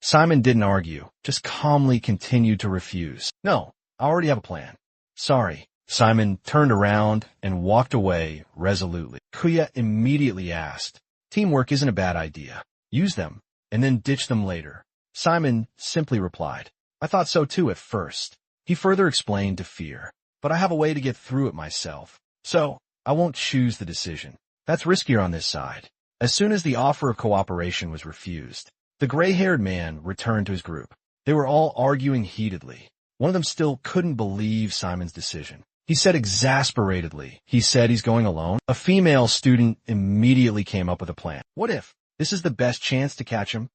Simon didn't argue, just calmly continued to refuse. "No, I already have a plan." "Sorry." Simon turned around and walked away resolutely. Kuya immediately asked, "Teamwork isn't a bad idea. Use them, and then ditch them later." Simon simply replied, "I thought so too at first." He further explained to Fear, "But I have a way to get through it myself, so I won't choose the decision. That's riskier on this side." As soon as the offer of cooperation was refused, the gray-haired man returned to his group. They were all arguing heatedly. One of them still couldn't believe Simon's decision. He said exasperatedly, he's going alone. A female student immediately came up with a plan. What if this is the best chance to catch him?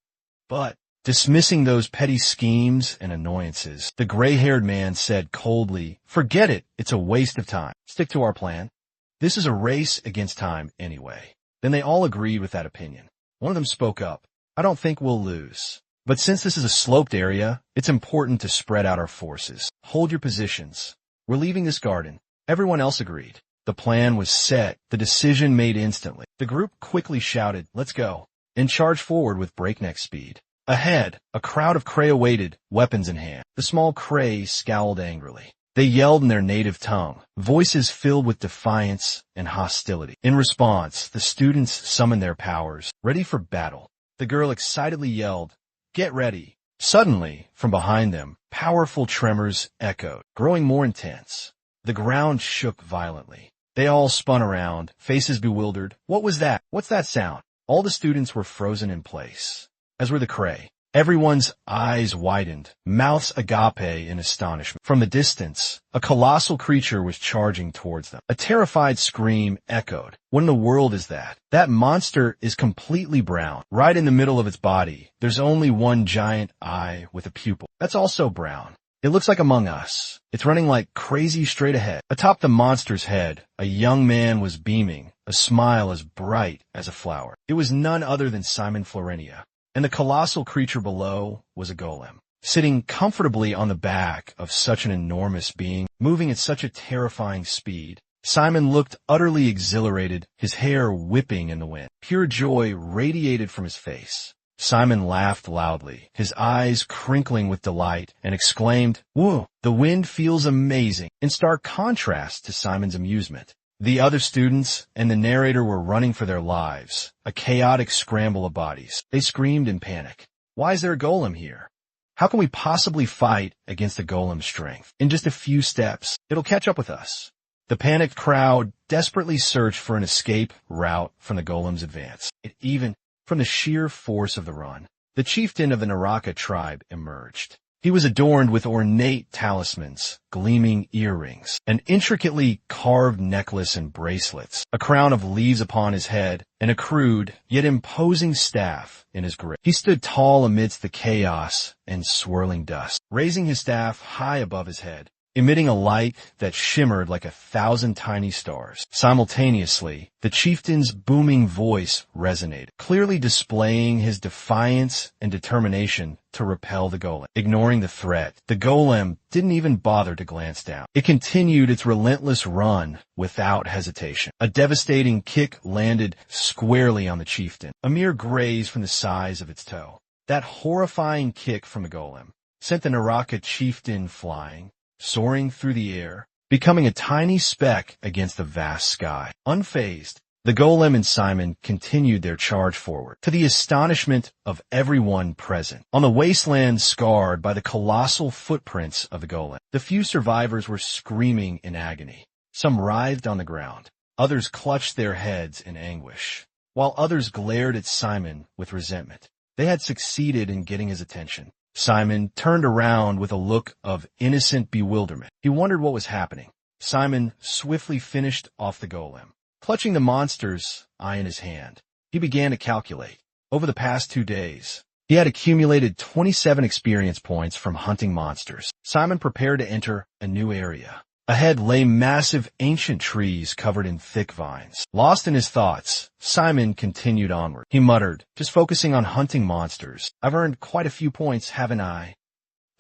But, dismissing those petty schemes and annoyances, the gray-haired man said coldly, "Forget it, it's a waste of time. Stick to our plan. This is a race against time anyway." Then they all agreed with that opinion. One of them spoke up, "I don't think we'll lose. But since this is a sloped area, it's important to spread out our forces. Hold your positions. We're leaving this garden." Everyone else agreed. The plan was set, the decision made instantly. The group quickly shouted, "Let's go," and charged forward with breakneck speed. Ahead, a crowd of Cray awaited, weapons in hand. The small Cray scowled angrily. They yelled in their native tongue, voices filled with defiance and hostility. In response, the students summoned their powers, ready for battle. The girl excitedly yelled, "Get ready." Suddenly, from behind them, powerful tremors echoed, growing more intense. The ground shook violently. They all spun around, faces bewildered. What was that? What's that sound? All the students were frozen in place, as were the Cray. Everyone's eyes widened, mouths agape in astonishment. From the distance, a colossal creature was charging towards them. A terrified scream echoed. "What in the world is that?" That monster is completely brown. Right in the middle of its body, there's only one giant eye with a pupil. That's also brown. It looks like Among Us. It's running like crazy straight ahead. Atop the monster's head, a young man was beaming, a smile as bright as a flower. It was none other than Simon Florenia. And the colossal creature below was a golem, sitting comfortably on the back of such an enormous being, moving at such a terrifying speed. Simon looked utterly exhilarated, his hair whipping in the wind. Pure joy radiated from his face. Simon laughed loudly, his eyes crinkling with delight, and exclaimed, "Whoa, the wind feels amazing," in stark contrast to Simon's amusement. The other students and the narrator were running for their lives, a chaotic scramble of bodies. They screamed in panic. Why is there a golem here? How can we possibly fight against the golem's strength? In just a few steps, it'll catch up with us. The panicked crowd desperately searched for an escape route from the golem's advance. Even from the sheer force of the run, the chieftain of the Naraka tribe emerged. He was adorned with ornate talismans, gleaming earrings, an intricately carved necklace and bracelets, a crown of leaves upon his head, and a crude, yet imposing staff in his grip. He stood tall amidst the chaos and swirling dust, raising his staff high above his head, emitting a light that shimmered like 1,000 tiny stars. Simultaneously, the chieftain's booming voice resonated, clearly displaying his defiance and determination to repel the golem. Ignoring the threat, the golem didn't even bother to glance down. It continued its relentless run without hesitation. A devastating kick landed squarely on the chieftain, a mere graze from the size of its toe. That horrifying kick from the golem sent the Naraka chieftain flying, soaring through the air, becoming a tiny speck against the vast sky. Unfazed, the golem and Simon continued their charge forward, to the astonishment of everyone present. On the wasteland scarred by the colossal footprints of the golem, the few survivors were screaming in agony. Some writhed on the ground, others clutched their heads in anguish, while others glared at Simon with resentment. They had succeeded in getting his attention. Simon turned around with a look of innocent bewilderment. He wondered what was happening. Simon swiftly finished off the golem. Clutching the monster's eye in his hand, he began to calculate. Over the past 2 days, he had accumulated 27 experience points from hunting monsters. Simon prepared to enter a new area. Ahead lay massive ancient trees covered in thick vines. Lost in his thoughts, Simon continued onward. He muttered, just focusing on hunting monsters. I've earned quite a few points, haven't I?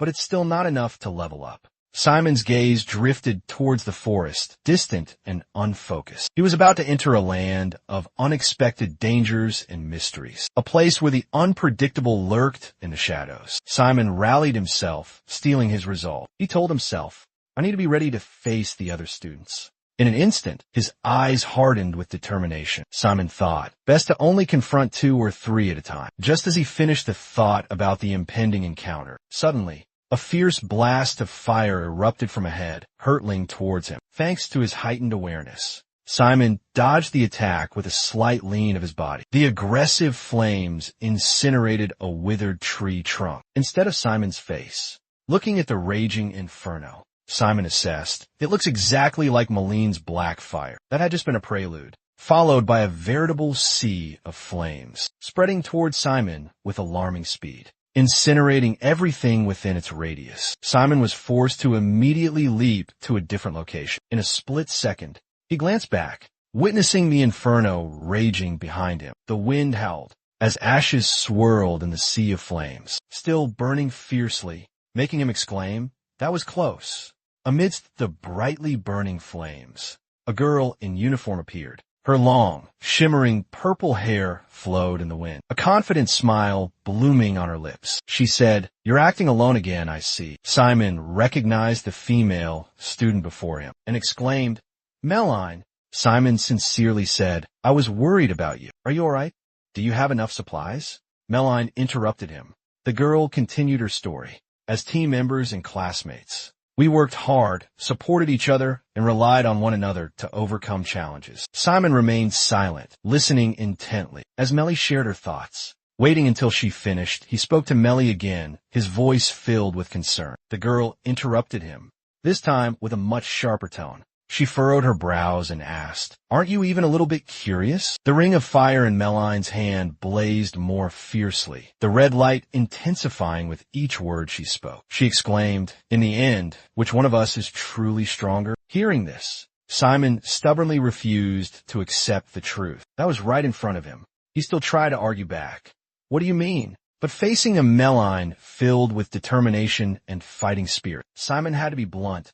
But it's still not enough to level up. Simon's gaze drifted towards the forest, distant and unfocused. He was about to enter a land of unexpected dangers and mysteries, a place where the unpredictable lurked in the shadows. Simon rallied himself, steeling his resolve. He told himself, I need to be ready to face the other students. In an instant, his eyes hardened with determination. Simon thought, best to only confront 2 or 3 at a time. Just as he finished the thought about the impending encounter, suddenly, a fierce blast of fire erupted from ahead, hurtling towards him. Thanks to his heightened awareness, Simon dodged the attack with a slight lean of his body. The aggressive flames incinerated a withered tree trunk instead of Simon's face. Looking at the raging inferno, Simon assessed, it looks exactly like Maline's black fire. That had just been a prelude, followed by a veritable sea of flames, spreading towards Simon with alarming speed, incinerating everything within its radius. Simon was forced to immediately leap to a different location. In a split second, he glanced back, witnessing the inferno raging behind him. The wind howled as ashes swirled in the sea of flames, still burning fiercely, making him exclaim, that was close. Amidst the brightly burning flames, a girl in uniform appeared. Her long, shimmering purple hair flowed in the wind, a confident smile blooming on her lips. She said, You're acting alone again, I see. Simon recognized the female student before him and exclaimed, Meline. Simon sincerely said, I was worried about you. Are you all right? Do you have enough supplies? Meline interrupted him. The girl continued her story. As team members and classmates, we worked hard, supported each other, and relied on one another to overcome challenges. Simon remained silent, listening intently, as Melly shared her thoughts. Waiting until she finished, he spoke to Melly again, his voice filled with concern. The girl interrupted him, this time with a much sharper tone. She furrowed her brows and asked, Aren't you even a little bit curious? The ring of fire in Meline's hand blazed more fiercely, the red light intensifying with each word she spoke. She exclaimed, In the end, which one of us is truly stronger? Hearing this, Simon stubbornly refused to accept the truth. That was right in front of him. He still tried to argue back. What do you mean? But facing a Meline filled with determination and fighting spirit, Simon had to be blunt.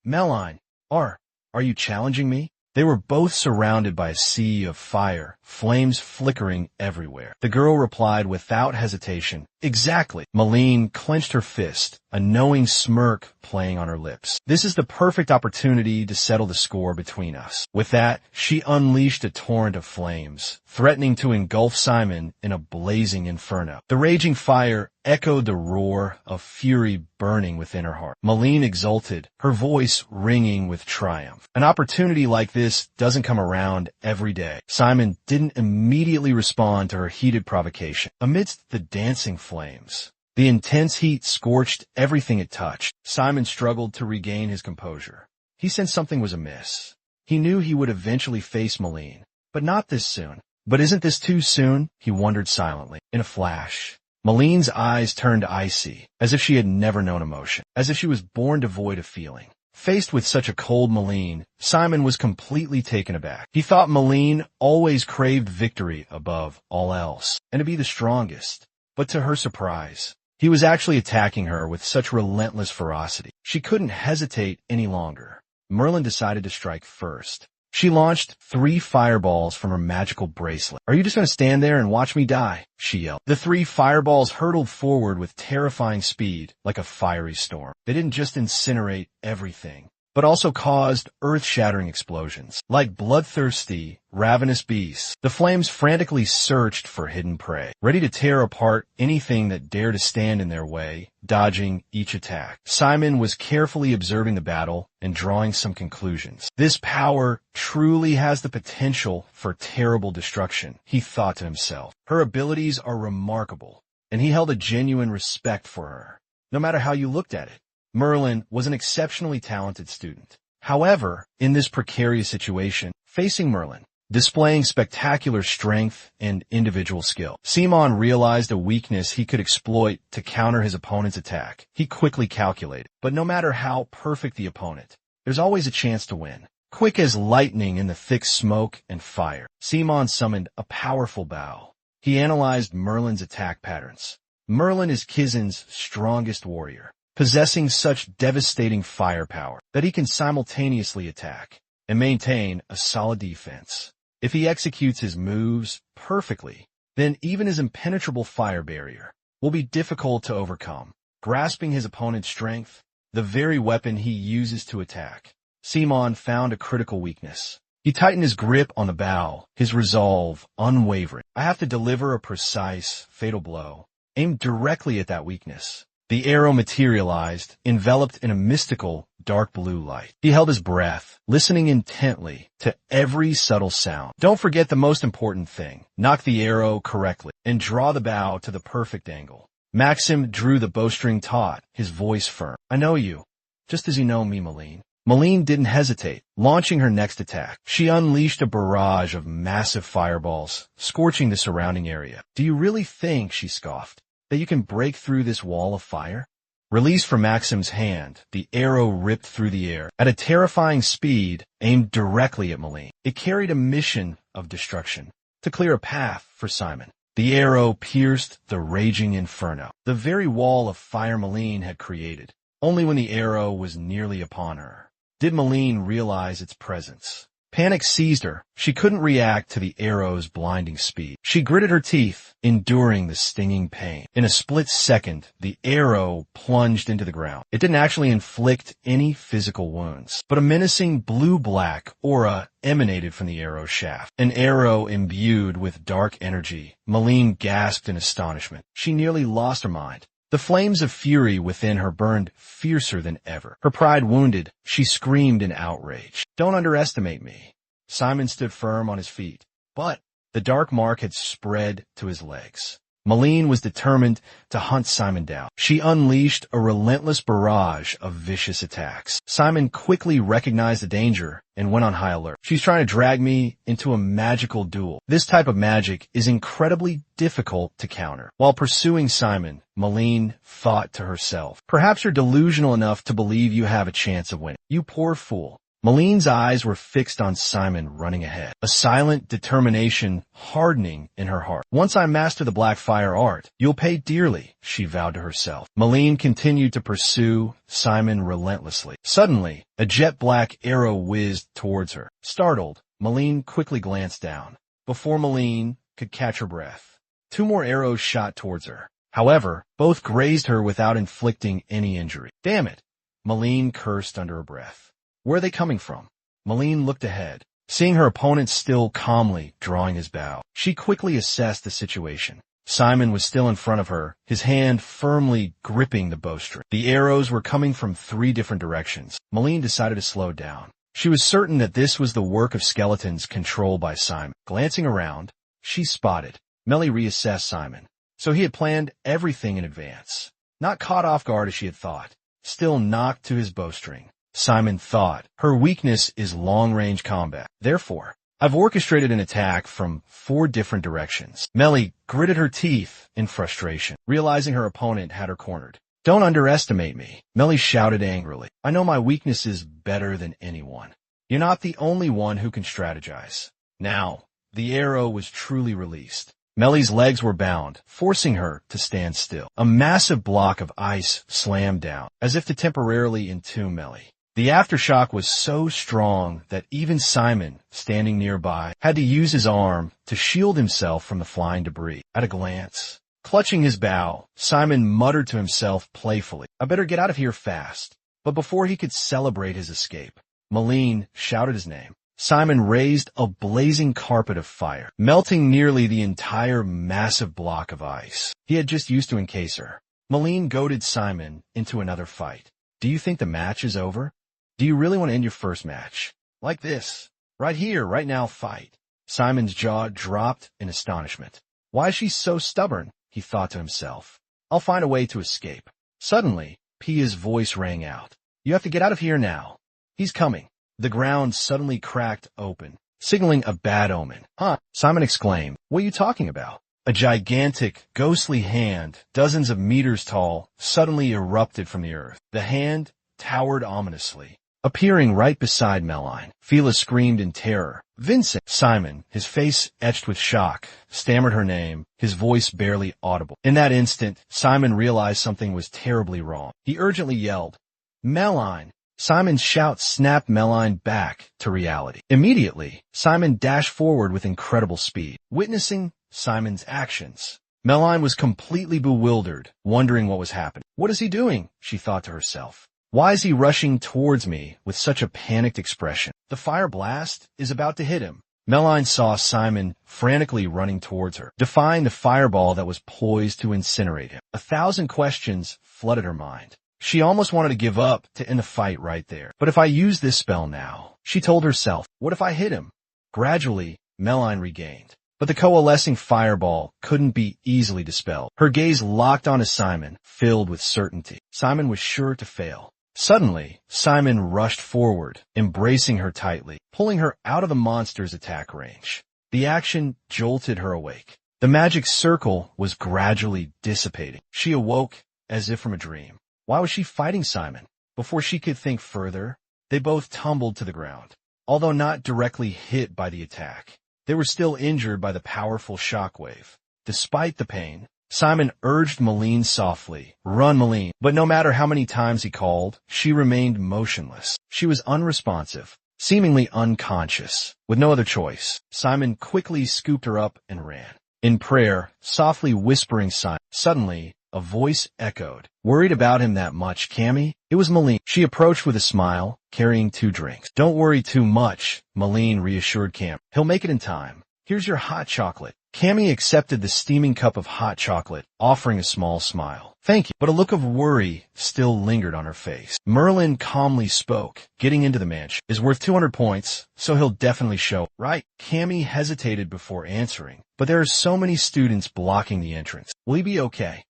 Meline, Are you challenging me? They were both surrounded by a sea of fire, flames flickering everywhere. The girl replied without hesitation, Exactly. Maline clenched her fist, a knowing smirk playing on her lips. This is the perfect opportunity to settle the score between us. With that, she unleashed a torrent of flames, threatening to engulf Simon in a blazing inferno. The raging fire echoed the roar of fury burning within her heart. Maline exulted, her voice ringing with triumph. An opportunity like this doesn't come around every day. Simon didn't immediately respond to her heated provocation. Amidst the dancing flames, the intense heat scorched everything it touched. Simon struggled to regain his composure. He sensed something was amiss. He knew he would eventually face Malene, but not this soon. But isn't this too soon? He wondered silently. In a flash, Malene's eyes turned icy, as if she had never known emotion, as if she was born devoid of feeling. Faced with such a cold Malene, Simon was completely taken aback. He thought Malene always craved victory above all else, and to be the strongest. But to her surprise, he was actually attacking her with such relentless ferocity. She couldn't hesitate any longer. Merlin decided to strike first. She launched 3 fireballs from her magical bracelet. "Are you just going to stand there and watch me die?" she yelled. The 3 fireballs hurtled forward with terrifying speed, like a fiery storm. They didn't just incinerate everything, but also caused earth-shattering explosions. Like bloodthirsty, ravenous beasts, the flames frantically searched for hidden prey, ready to tear apart anything that dared to stand in their way, dodging each attack. Simon was carefully observing the battle and drawing some conclusions. This power truly has the potential for terrible destruction, he thought to himself. Her abilities are remarkable, and he held a genuine respect for her, no matter how you looked at it. Merlin was an exceptionally talented student. However, in this precarious situation, facing Merlin, displaying spectacular strength and individual skill, Simon realized a weakness he could exploit to counter his opponent's attack. He quickly calculated, but no matter how perfect the opponent, there's always a chance to win. Quick as lightning in the thick smoke and fire, Simon summoned a powerful bow. He analyzed Merlin's attack patterns. Merlin is Kizen's strongest warrior, possessing such devastating firepower that he can simultaneously attack and maintain a solid defense. If he executes his moves perfectly, then even his impenetrable fire barrier will be difficult to overcome. Grasping his opponent's strength, the very weapon he uses to attack, Simon found a critical weakness. He tightened his grip on the bow, his resolve unwavering. "I have to deliver a precise, fatal blow, aimed directly at that weakness." The arrow materialized, enveloped in a mystical, dark blue light. He held his breath, listening intently to every subtle sound. "Don't forget the most important thing. Knock the arrow correctly, and draw the bow to the perfect angle." Maxim drew the bowstring taut, his voice firm. "I know you, just as you know me, Malene." Malene didn't hesitate, launching her next attack. She unleashed a barrage of massive fireballs, scorching the surrounding area. "Do you really think," she scoffed, "that you can break through this wall of fire?" Released from Maxim's hand, the arrow ripped through the air at a terrifying speed, aimed directly at Malene. It carried a mission of destruction, to clear a path for Simon. The arrow pierced the raging inferno, the very wall of fire Malene had created. Only when the arrow was nearly upon her did Malene realize its presence. Panic seized her. She couldn't react to the arrow's blinding speed. She gritted her teeth, enduring the stinging pain. In a split second, the arrow plunged into the ground. It didn't actually inflict any physical wounds, but a menacing blue-black aura emanated from the arrow shaft. An arrow imbued with dark energy. Malene gasped in astonishment. She nearly lost her mind. The flames of fury within her burned fiercer than ever. Her pride wounded, she screamed in outrage. "Don't underestimate me." Simon stood firm on his feet, but the dark mark had spread to his legs. Malene was determined to hunt Simon down. She unleashed a relentless barrage of vicious attacks. Simon quickly recognized the danger and went on high alert. "She's trying to drag me into a magical duel. This type of magic is incredibly difficult to counter." While pursuing Simon, Malene thought to herself, "Perhaps you're delusional enough to believe you have a chance of winning. You poor fool." Malene's eyes were fixed on Simon running ahead, a silent determination hardening in her heart. "Once I master the black fire art, you'll pay dearly," she vowed to herself. Malene continued to pursue Simon relentlessly. Suddenly, a jet-black arrow whizzed towards her. Startled, Malene quickly glanced down. Before Malene could catch her breath, 2 more arrows shot towards her. However, both grazed her without inflicting any injury. "Damn it!" Malene cursed under her breath. "Where are they coming from?" Malene looked ahead, seeing her opponent still calmly drawing his bow. She quickly assessed the situation. Simon was still in front of her, his hand firmly gripping the bowstring. The arrows were coming from 3 different directions. Malene decided to slow down. She was certain that this was the work of skeletons controlled by Simon. Glancing around, she spotted. Melly reassessed Simon. So he had planned everything in advance. Not caught off guard as she had thought. Still knocked to his bowstring. Simon thought, her weakness is long-range combat. Therefore, I've orchestrated an attack from 4 different directions. Melly gritted her teeth in frustration, realizing her opponent had her cornered. Don't underestimate me, Melly shouted angrily. I know my weakness is better than anyone. You're not the only one who can strategize. Now, the arrow was truly released. Melly's legs were bound, forcing her to stand still. A massive block of ice slammed down, as if to temporarily entomb Melly. The aftershock was so strong that even Simon, standing nearby, had to use his arm to shield himself from the flying debris. At a glance, clutching his bow, Simon muttered to himself playfully, I better get out of here fast. But before he could celebrate his escape, Malene shouted his name. Simon raised a blazing carpet of fire, melting nearly the entire massive block of ice he had just used to encase her. Malene goaded Simon into another fight. Do you think the match is over? Do you really want to end your first match? Like this. Right here, right now, fight. Simon's jaw dropped in astonishment. Why is she so stubborn? He thought to himself. I'll find a way to escape. Suddenly, Pia's voice rang out. You have to get out of here now. He's coming. The ground suddenly cracked open, signaling a bad omen. Huh? Simon exclaimed. What are you talking about? A gigantic, ghostly hand, dozens of meters tall, suddenly erupted from the earth. The hand towered ominously, appearing right beside Melline. Fila screamed in terror. Vincent! Simon, his face etched with shock, stammered her name, his voice barely audible. In that instant, Simon realized something was terribly wrong. He urgently yelled, Melline! Simon's shout snapped Melline back to reality. Immediately, Simon dashed forward with incredible speed, witnessing Simon's actions. Melline was completely bewildered, wondering what was happening. What is he doing? She thought to herself. Why is he rushing towards me with such a panicked expression? The fire blast is about to hit him. Melline saw Simon frantically running towards her, defying the fireball that was poised to incinerate him. 1,000 questions flooded her mind. She almost wanted to give up to end the fight right there. But if I use this spell now, she told herself, what if I hit him? Gradually, Melline regained. But the coalescing fireball couldn't be easily dispelled. Her gaze locked onto Simon, filled with certainty. Simon was sure to fail. Suddenly, Simon rushed forward, embracing her tightly, pulling her out of the monster's attack range. The action jolted her awake. The magic circle was gradually dissipating. She awoke as if from a dream. Why was she fighting Simon? Before she could think further, they both tumbled to the ground. Although not directly hit by the attack, they were still injured by the powerful shockwave. Despite the pain, Simon urged Malene softly, run Malene, but no matter how many times he called, she remained motionless. She was unresponsive, seemingly unconscious. With no other choice, Simon quickly scooped her up and ran. In prayer, softly whispering Simon. Suddenly, a voice echoed. Worried about him that much, Cammy? It was Malene. She approached with a smile, carrying 2 drinks. Don't worry too much, Malene reassured Cam. He'll make it in time. Here's your hot chocolate. Cammy accepted the steaming cup of hot chocolate, offering a small smile. Thank you. But a look of worry still lingered on her face. Merlin calmly spoke, getting into the mansion. Is worth 200 points, so he'll definitely show. Right. Cammy hesitated before answering, but there are so many students blocking the entrance. Will he be okay?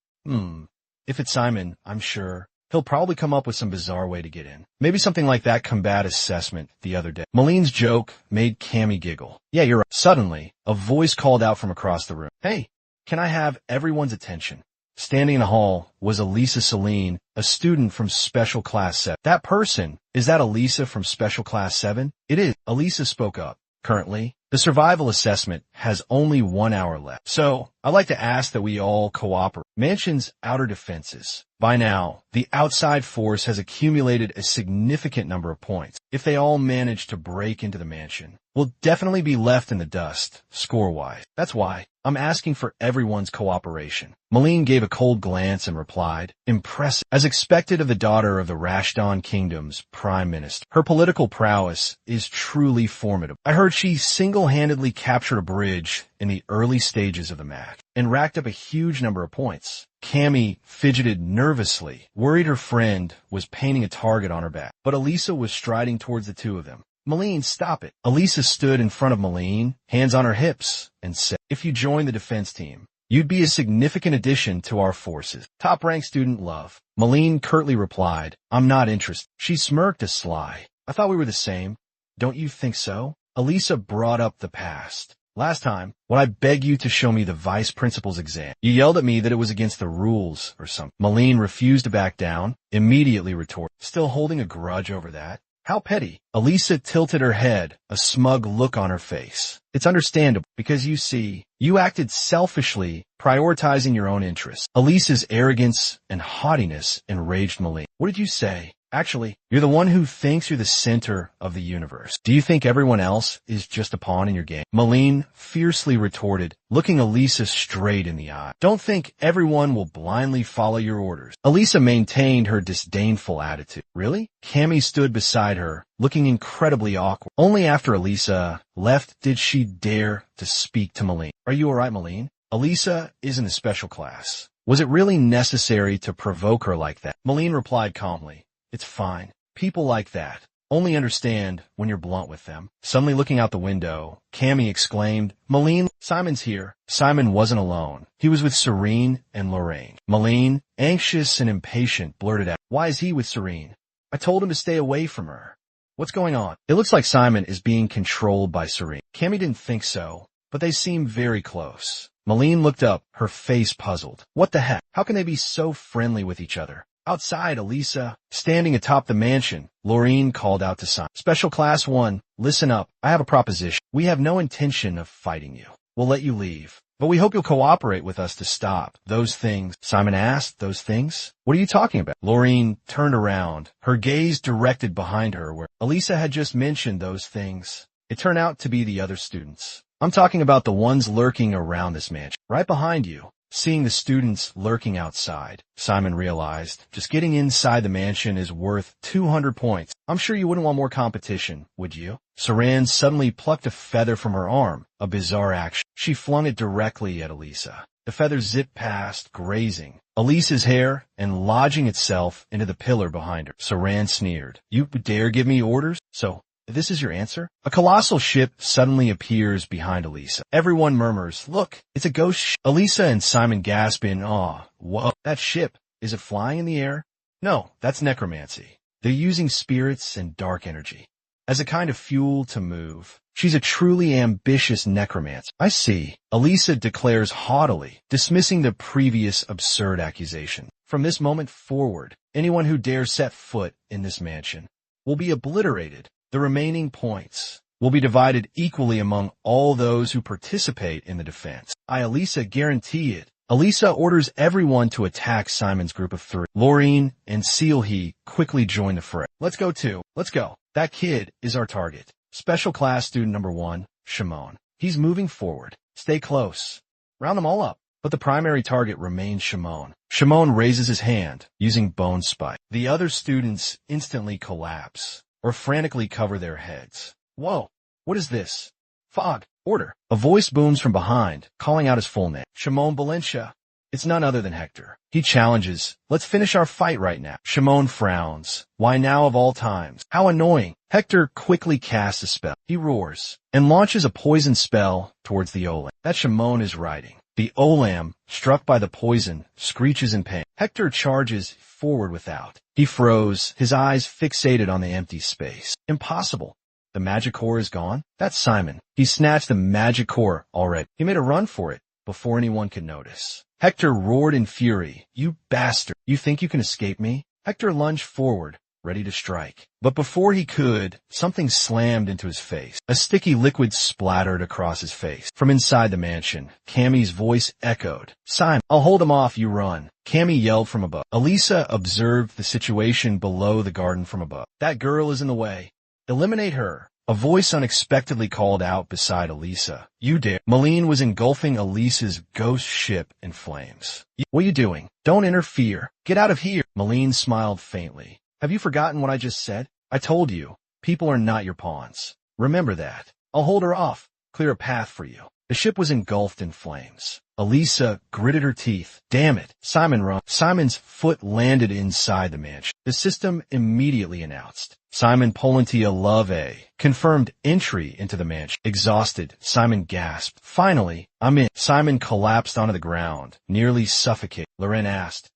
If it's Simon, I'm sure. He'll probably come up with some bizarre way to get in. Maybe something like that combat assessment the other day. Malene's joke made Cammy giggle. Yeah, you're right. Suddenly, a voice called out from across the room. Hey, can I have everyone's attention? Standing in the hall was Elisa Celine, a student from Special Class 7. That person, is that Elisa from Special Class 7? It is. Elisa spoke up. Currently, the survival assessment has only 1 hour left. So, I'd like to ask that we all cooperate. Mansion's outer defenses. By now, the outside force has accumulated a significant number of points. If they all manage to break into the mansion, we'll definitely be left in the dust, score-wise. That's why I'm asking for everyone's cooperation. Malene gave a cold glance and replied, impressive. As expected of the daughter of the Rashdon Kingdom's prime minister, her political prowess is truly formidable. I heard she single-handedly captured a bridge in the early stages of the match and racked up a huge number of points. Cammy fidgeted nervously, worried her friend was painting a target on her back. But Elisa was striding towards the 2 of them. Malene, stop it. Elisa stood in front of Malene, hands on her hips, and said, if you join the defense team, you'd be a significant addition to our forces. Top-ranked student love. Malene curtly replied, I'm not interested. She smirked a sly. I thought we were the same. Don't you think so? Elisa brought up the past. Last time, when I begged you to show me the vice principal's exam, you yelled at me that it was against the rules or something. Malene refused to back down, immediately retorted, still holding a grudge over that? How petty. Elisa tilted her head, a smug look on her face. It's understandable, because you see, you acted selfishly, prioritizing your own interests. Elisa's arrogance and haughtiness enraged Malene. What did you say? Actually, you're the one who thinks you're the center of the universe. Do you think everyone else is just a pawn in your game? Malene fiercely retorted, looking Elisa straight in the eye. Don't think everyone will blindly follow your orders. Elisa maintained her disdainful attitude. Really? Cammy stood beside her, looking incredibly awkward. Only after Elisa left did she dare to speak to Malene. Are you alright, Malene? Elisa is in a special class. Was it really necessary to provoke her like that? Malene replied calmly. It's fine. People like that only understand when you're blunt with them. Suddenly looking out the window, Cammy exclaimed, Malene, Simon's here. Simon wasn't alone. He was with Serene and Lorraine. Malene, anxious and impatient, blurted out, why is he with Serene? I told him to stay away from her. What's going on? It looks like Simon is being controlled by Serene. Cammy didn't think so, but they seem very close. Malene looked up, her face puzzled. What the heck? How can they be so friendly with each other? Outside, Elisa, standing atop the mansion, Lorraine called out to Simon. Special Class 1, listen up. I have a proposition. We have no intention of fighting you. We'll let you leave. But we hope you'll cooperate with us to stop those things. Simon asked, those things? What are you talking about? Lorraine turned around, her gaze directed behind her where Elisa had just mentioned those things. It turned out to be the other students. I'm talking about the ones lurking around this mansion. Right behind you. Seeing the students lurking outside, Simon realized just getting inside the mansion is worth 200 points. I'm sure you wouldn't want more competition, would you? Saran suddenly plucked a feather from her arm, a bizarre action. She flung it directly at Elisa. The feather zipped past, grazing Elisa's hair and lodging itself into the pillar behind her. Saran sneered. You dare give me orders? So, this is your answer? A colossal ship suddenly appears behind Elisa. Everyone murmurs, look, it's a ghost ship. Elisa and Simon gasp in awe. Whoa, that ship, is it flying in the air? No, that's necromancy. They're using spirits and dark energy as a kind of fuel to move. She's a truly ambitious necromancer. I see. Elisa declares haughtily, dismissing the previous absurd accusation. From this moment forward, anyone who dares set foot in this mansion will be obliterated. The remaining points will be divided equally among all those who participate in the defense. Elisa guarantee it. Elisa orders everyone to attack Simon's group of 3. Lorraine and Sealhe quickly join the fray. Let's go too. Let's go. That kid is our target. Special class student number 1, Shimon. He's moving forward. Stay close. Round them all up. But the primary target remains Shimon. Shimon raises his hand, using bone spike. The other students instantly collapse or frantically cover their heads. Whoa, what is this? Fog, order. A voice booms from behind, calling out his full name. Shimon Valencia. It's none other than Hector. He challenges, let's finish our fight right now. Shimon frowns. Why now of all times? How annoying. Hector quickly casts a spell. He roars and launches a poison spell towards the Olam that Shimon is riding. The Olam, struck by the poison, screeches in pain. Hector charges forward without. He froze, his eyes fixated on the empty space. Impossible. The magic core is gone? That's Simon. He snatched the magic core already. He made a run for it before anyone could notice. Hector roared in fury. You bastard. You think you can escape me? Hector lunged forward, ready to strike. But before he could, something slammed into his face. A sticky liquid splattered across his face. From inside the mansion, Cammy's voice echoed. Simon, I'll hold him off, you run. Cammy yelled from above. Elisa observed the situation below the garden from above. That girl is in the way. Eliminate her. A voice unexpectedly called out beside Elisa. You dare. Malene was engulfing Elisa's ghost ship in flames. What are you doing? Don't interfere. Get out of here. Malene smiled faintly. Have you forgotten what I just said? I told you, people are not your pawns. Remember that. I'll hold her off, clear a path for you. The ship was engulfed in flames. Elisa gritted her teeth. Damn it. Simon run. Simon's foot landed inside the mansion. The system immediately announced, Simon Polentia Love A. Confirmed entry into the mansion. Exhausted, Simon gasped. Finally, I'm in. Simon collapsed onto the ground, nearly suffocated. Loren asked,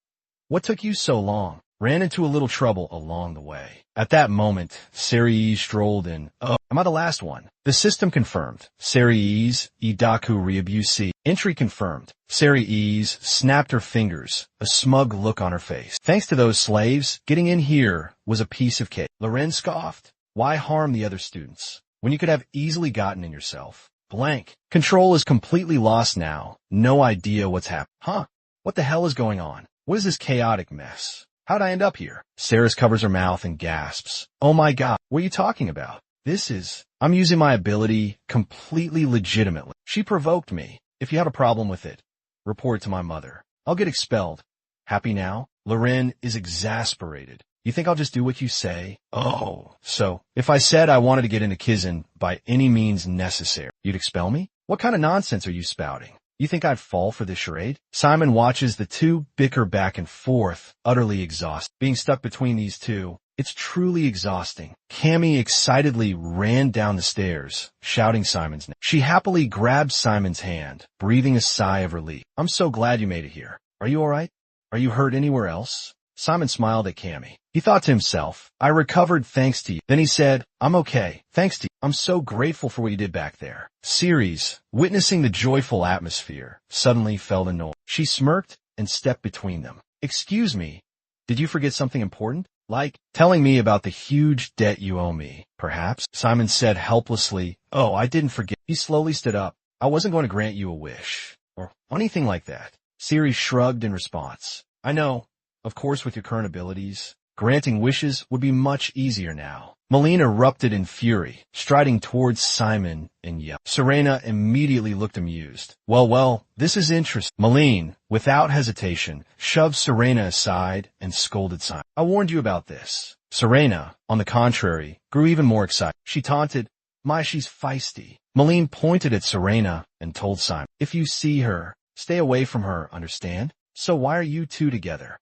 what took you so long? Ran into a little trouble along the way. At that moment, Serii strolled in. Oh, am I the last one? The system confirmed. Serei's Idaku Ryabusi. Entry confirmed. Serei's snapped her fingers, a smug look on her face. Thanks to those slaves, getting in here was a piece of cake. Loren scoffed. Why harm the other students when you could have easily gotten in yourself? Blank. Control is completely lost now. No idea what's happened. Huh? What the hell is going on? What is this chaotic mess? How'd I end up here? Saris covers her mouth and gasps. Oh my god, what are you talking about? I'm using my ability completely legitimately. She provoked me. If you have a problem with it, report to my mother. I'll get expelled. Happy now? Loren is exasperated. You think I'll just do what you say? Oh, so if I said I wanted to get into Kizan by any means necessary, you'd expel me? What kind of nonsense are you spouting? You think I'd fall for this charade? Simon watches the two bicker back and forth, utterly exhausted. Being stuck between these two, it's truly exhausting. Cammy excitedly ran down the stairs, shouting Simon's name. She happily grabbed Simon's hand, breathing a sigh of relief. I'm so glad you made it here. Are you all right? Are you hurt anywhere else? Simon smiled at Cammy. He thought to himself, I recovered thanks to you. Then he said, I'm okay, thanks to you. I'm so grateful for what you did back there. Ceres, witnessing the joyful atmosphere, suddenly felt annoyed. She smirked and stepped between them. Excuse me, did you forget something important? Like telling me about the huge debt you owe me, perhaps? Simon said helplessly, Oh, I didn't forget. He slowly stood up. I wasn't going to grant you a wish, or anything like that. Ceres shrugged in response. I know. Of course, with your current abilities, granting wishes would be much easier now. Malene erupted in fury, striding towards Simon and yelled. Serena immediately looked amused. Well, this is interesting. Malene, without hesitation, shoved Serena aside and scolded Simon. I warned you about this. Serena, on the contrary, grew even more excited. She taunted, she's feisty. Malene pointed at Serena and told Simon, if you see her, stay away from her, understand? So why are you two together?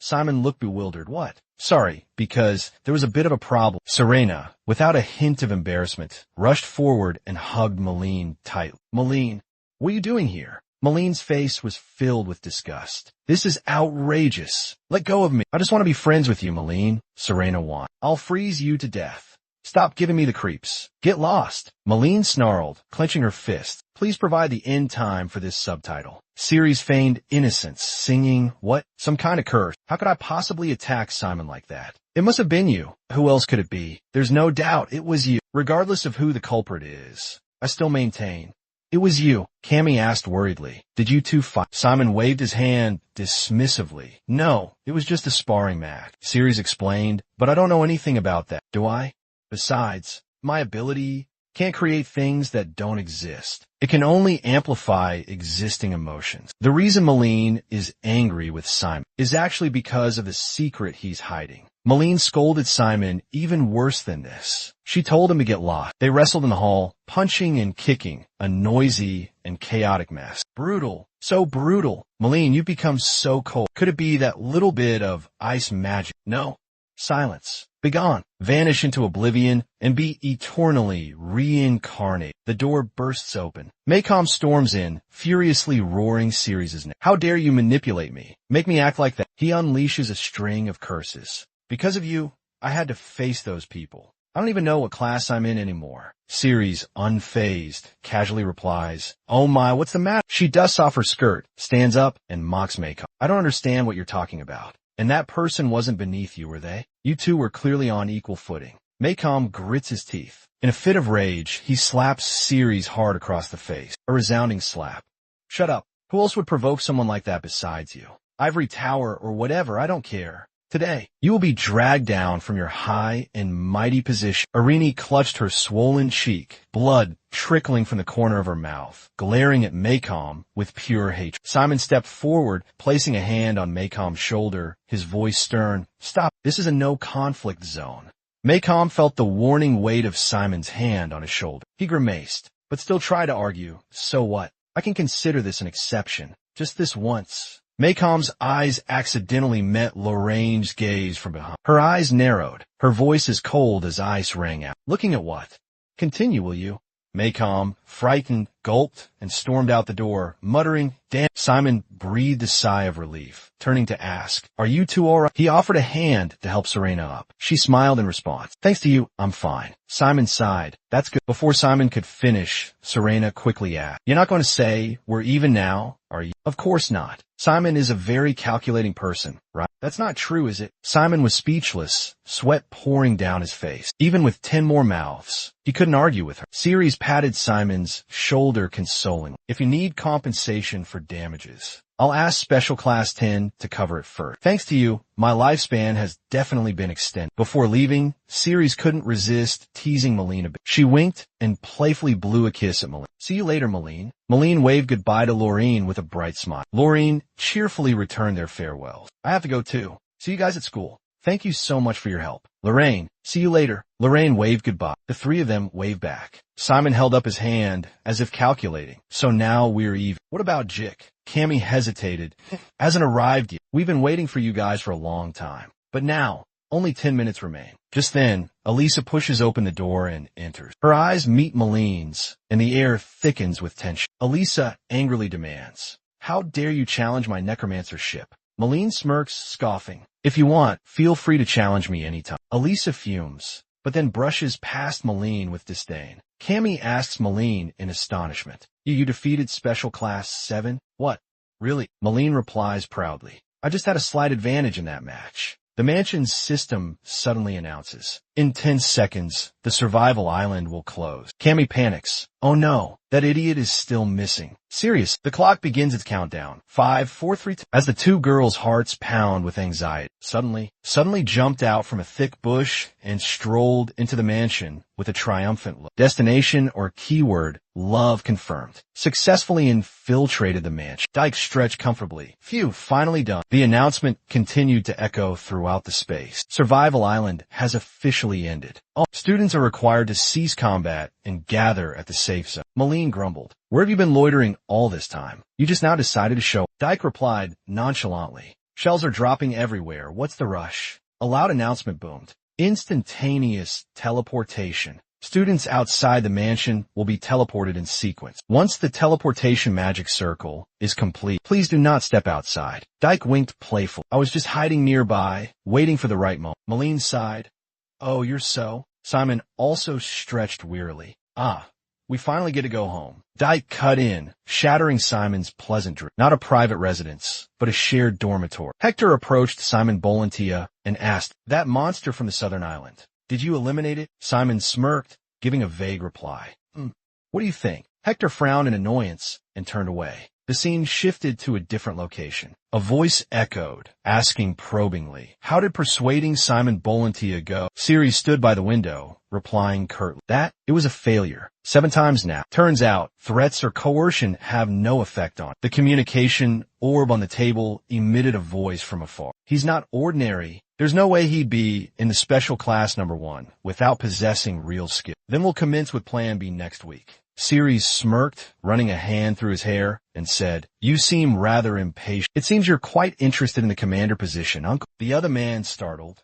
Simon looked bewildered. What? Sorry, because there was a bit of a problem. Serena, without a hint of embarrassment, rushed forward and hugged Malene tightly. Malene, what are you doing here? Malene's face was filled with disgust. This is outrageous. Let go of me. I just want to be friends with you, Malene. Serena whined. I'll freeze you to death. Stop giving me the creeps. Get lost. Malene snarled, clenching her fist. Please provide the end time for this subtitle. Ceres feigned innocence, singing, what? Some kind of curse. How could I possibly attack Simon like that? It must have been you. Who else could it be? There's no doubt it was you. Regardless of who the culprit is, I still maintain. It was you. Cammy asked worriedly. Did you two fight? Simon waved his hand dismissively. No, it was just a sparring match. Ceres explained, but I don't know anything about that. Do I? Besides, my ability can't create things that don't exist. It can only amplify existing emotions. The reason Malene is angry with Simon is actually because of the secret he's hiding. Malene scolded Simon even worse than this. She told him to get lost. They wrestled in the hall, punching and kicking, a noisy and chaotic mess. Brutal. So brutal. Malene, you've become so cold. Could it be that little bit of ice magic? No. Silence. Begone. Vanish into oblivion and be eternally reincarnated. The door bursts open. Maycom storms in, furiously roaring Ceres' name. How dare you manipulate me? Make me act like that. He unleashes a string of curses. Because of you, I had to face those people. I don't even know what class I'm in anymore. Ceres, unfazed, casually replies, Oh my, what's the matter? She dusts off her skirt, stands up, and mocks Maycom. I don't understand what you're talking about. And that person wasn't beneath you, were they? You two were clearly on equal footing. Maycom grits his teeth. In a fit of rage, he slaps Ceres hard across the face. A resounding slap. Shut up. Who else would provoke someone like that besides you? Ivory Tower or whatever, I don't care. Today, you will be dragged down from your high and mighty position. Irene clutched her swollen cheek, blood trickling from the corner of her mouth, glaring at Maycom with pure hatred. Simon stepped forward, placing a hand on Maycom's shoulder, his voice stern. Stop. This is a no-conflict zone. Maycom felt the warning weight of Simon's hand on his shoulder. He grimaced. but still try to argue. So what? I can consider this an exception. Just this once. Maycom's eyes accidentally met Lorraine's gaze from behind. Her eyes narrowed. Her voice as cold as ice rang out. Looking at what? Continue, will you? Maycom, frightened, gulped, and stormed out the door, muttering, "Damn." Simon breathed a sigh of relief, turning to ask, "Are you two all right?" He offered a hand to help Serena up. She smiled in response. "Thanks to you, I'm fine." Simon sighed. "That's good." Before Simon could finish, Serena quickly asked, "You're not going to say we're even now, are you?" "Of course not. Simon is a very calculating person, right?" "That's not true, is it?" Simon was speechless, sweat pouring down his face. Even with 10 more mouths, he couldn't argue with her. Ceres patted Simon's shoulder consolingly. "If you need compensation for damages, I'll ask Special Class 10 to cover it first. Thanks to you, my lifespan has definitely been extended." Before leaving, Ceres couldn't resist teasing Malene a bit. She winked and playfully blew a kiss at Malene. "See you later, Malene." Malene waved goodbye to Lorraine with a bright smile. Lorraine cheerfully returned their farewells. "I have to go too. See you guys at school. Thank you so much for your help." "Lorraine, see you later." Lorraine waved goodbye. The three of them waved back. Simon held up his hand as if calculating. "So now we're even. What about Jick?" Cammy hesitated. "Hasn't arrived yet. We've been waiting for you guys for a long time. But now, only 10 minutes remain." Just then, Elisa pushes open the door and enters. Her eyes meet Malene's, and the air thickens with tension. Elisa angrily demands, "How dare you challenge my Necromancer ship?" Malene smirks, scoffing. "If you want, feel free to challenge me anytime." Elisa fumes, but then brushes past Malene with disdain. Cammy asks Malene in astonishment, You defeated Special Class 7? What? Really?" Malene replies proudly, "I just had a slight advantage in that match." The mansion's system suddenly announces, "In 10 seconds, the survival island will close." Cammy panics. "Oh no, that idiot is still missing." Serious. The clock begins its countdown. 5, 4, 3, 2. As the two girls' hearts pound with anxiety, suddenly jumped out from a thick bush and strolled into the mansion with a triumphant look. Destination or keyword, love confirmed. Successfully infiltrated the mansion. Dyke stretched comfortably. Phew, finally done. The announcement continued to echo throughout the space. Survival Island has officially ended. All students are required to cease combat and gather at the safe zone. Malene grumbled, "Where have you been loitering all this time? You just now decided to show." Dyke replied nonchalantly, "Shells are dropping everywhere. What's the rush?" A loud announcement boomed. Instantaneous teleportation. Students outside the mansion will be teleported in sequence. Once the teleportation magic circle is complete, please do not step outside. Dyke winked playfully. "I was just hiding nearby, waiting for the right moment." Malene sighed. "Oh, you're so." Simon also stretched wearily. "Ah, we finally get to go home." Dyke cut in, shattering Simon's pleasant dream. Not a private residence, but a shared dormitory. Hector approached Simon Bolantia and asked, "That monster from the southern island, did you eliminate it?" Simon smirked, giving a vague reply. What do you think?" Hector frowned in annoyance and turned away. The scene shifted to a different location. A voice echoed, asking probingly, "How did persuading Simon Bolantia go?" Ceres stood by the window, replying curtly, "That? It was a failure. 7 times now. Turns out, threats or coercion have no effect on it." The communication orb on the table emitted a voice from afar. "He's not ordinary. There's no way he'd be in the special class number 1 without possessing real skill. Then we'll commence with Plan B next week." Ceres smirked, running a hand through his hair, and said, "You seem rather impatient. It seems you're quite interested in the commander position, Uncle." The other man startled.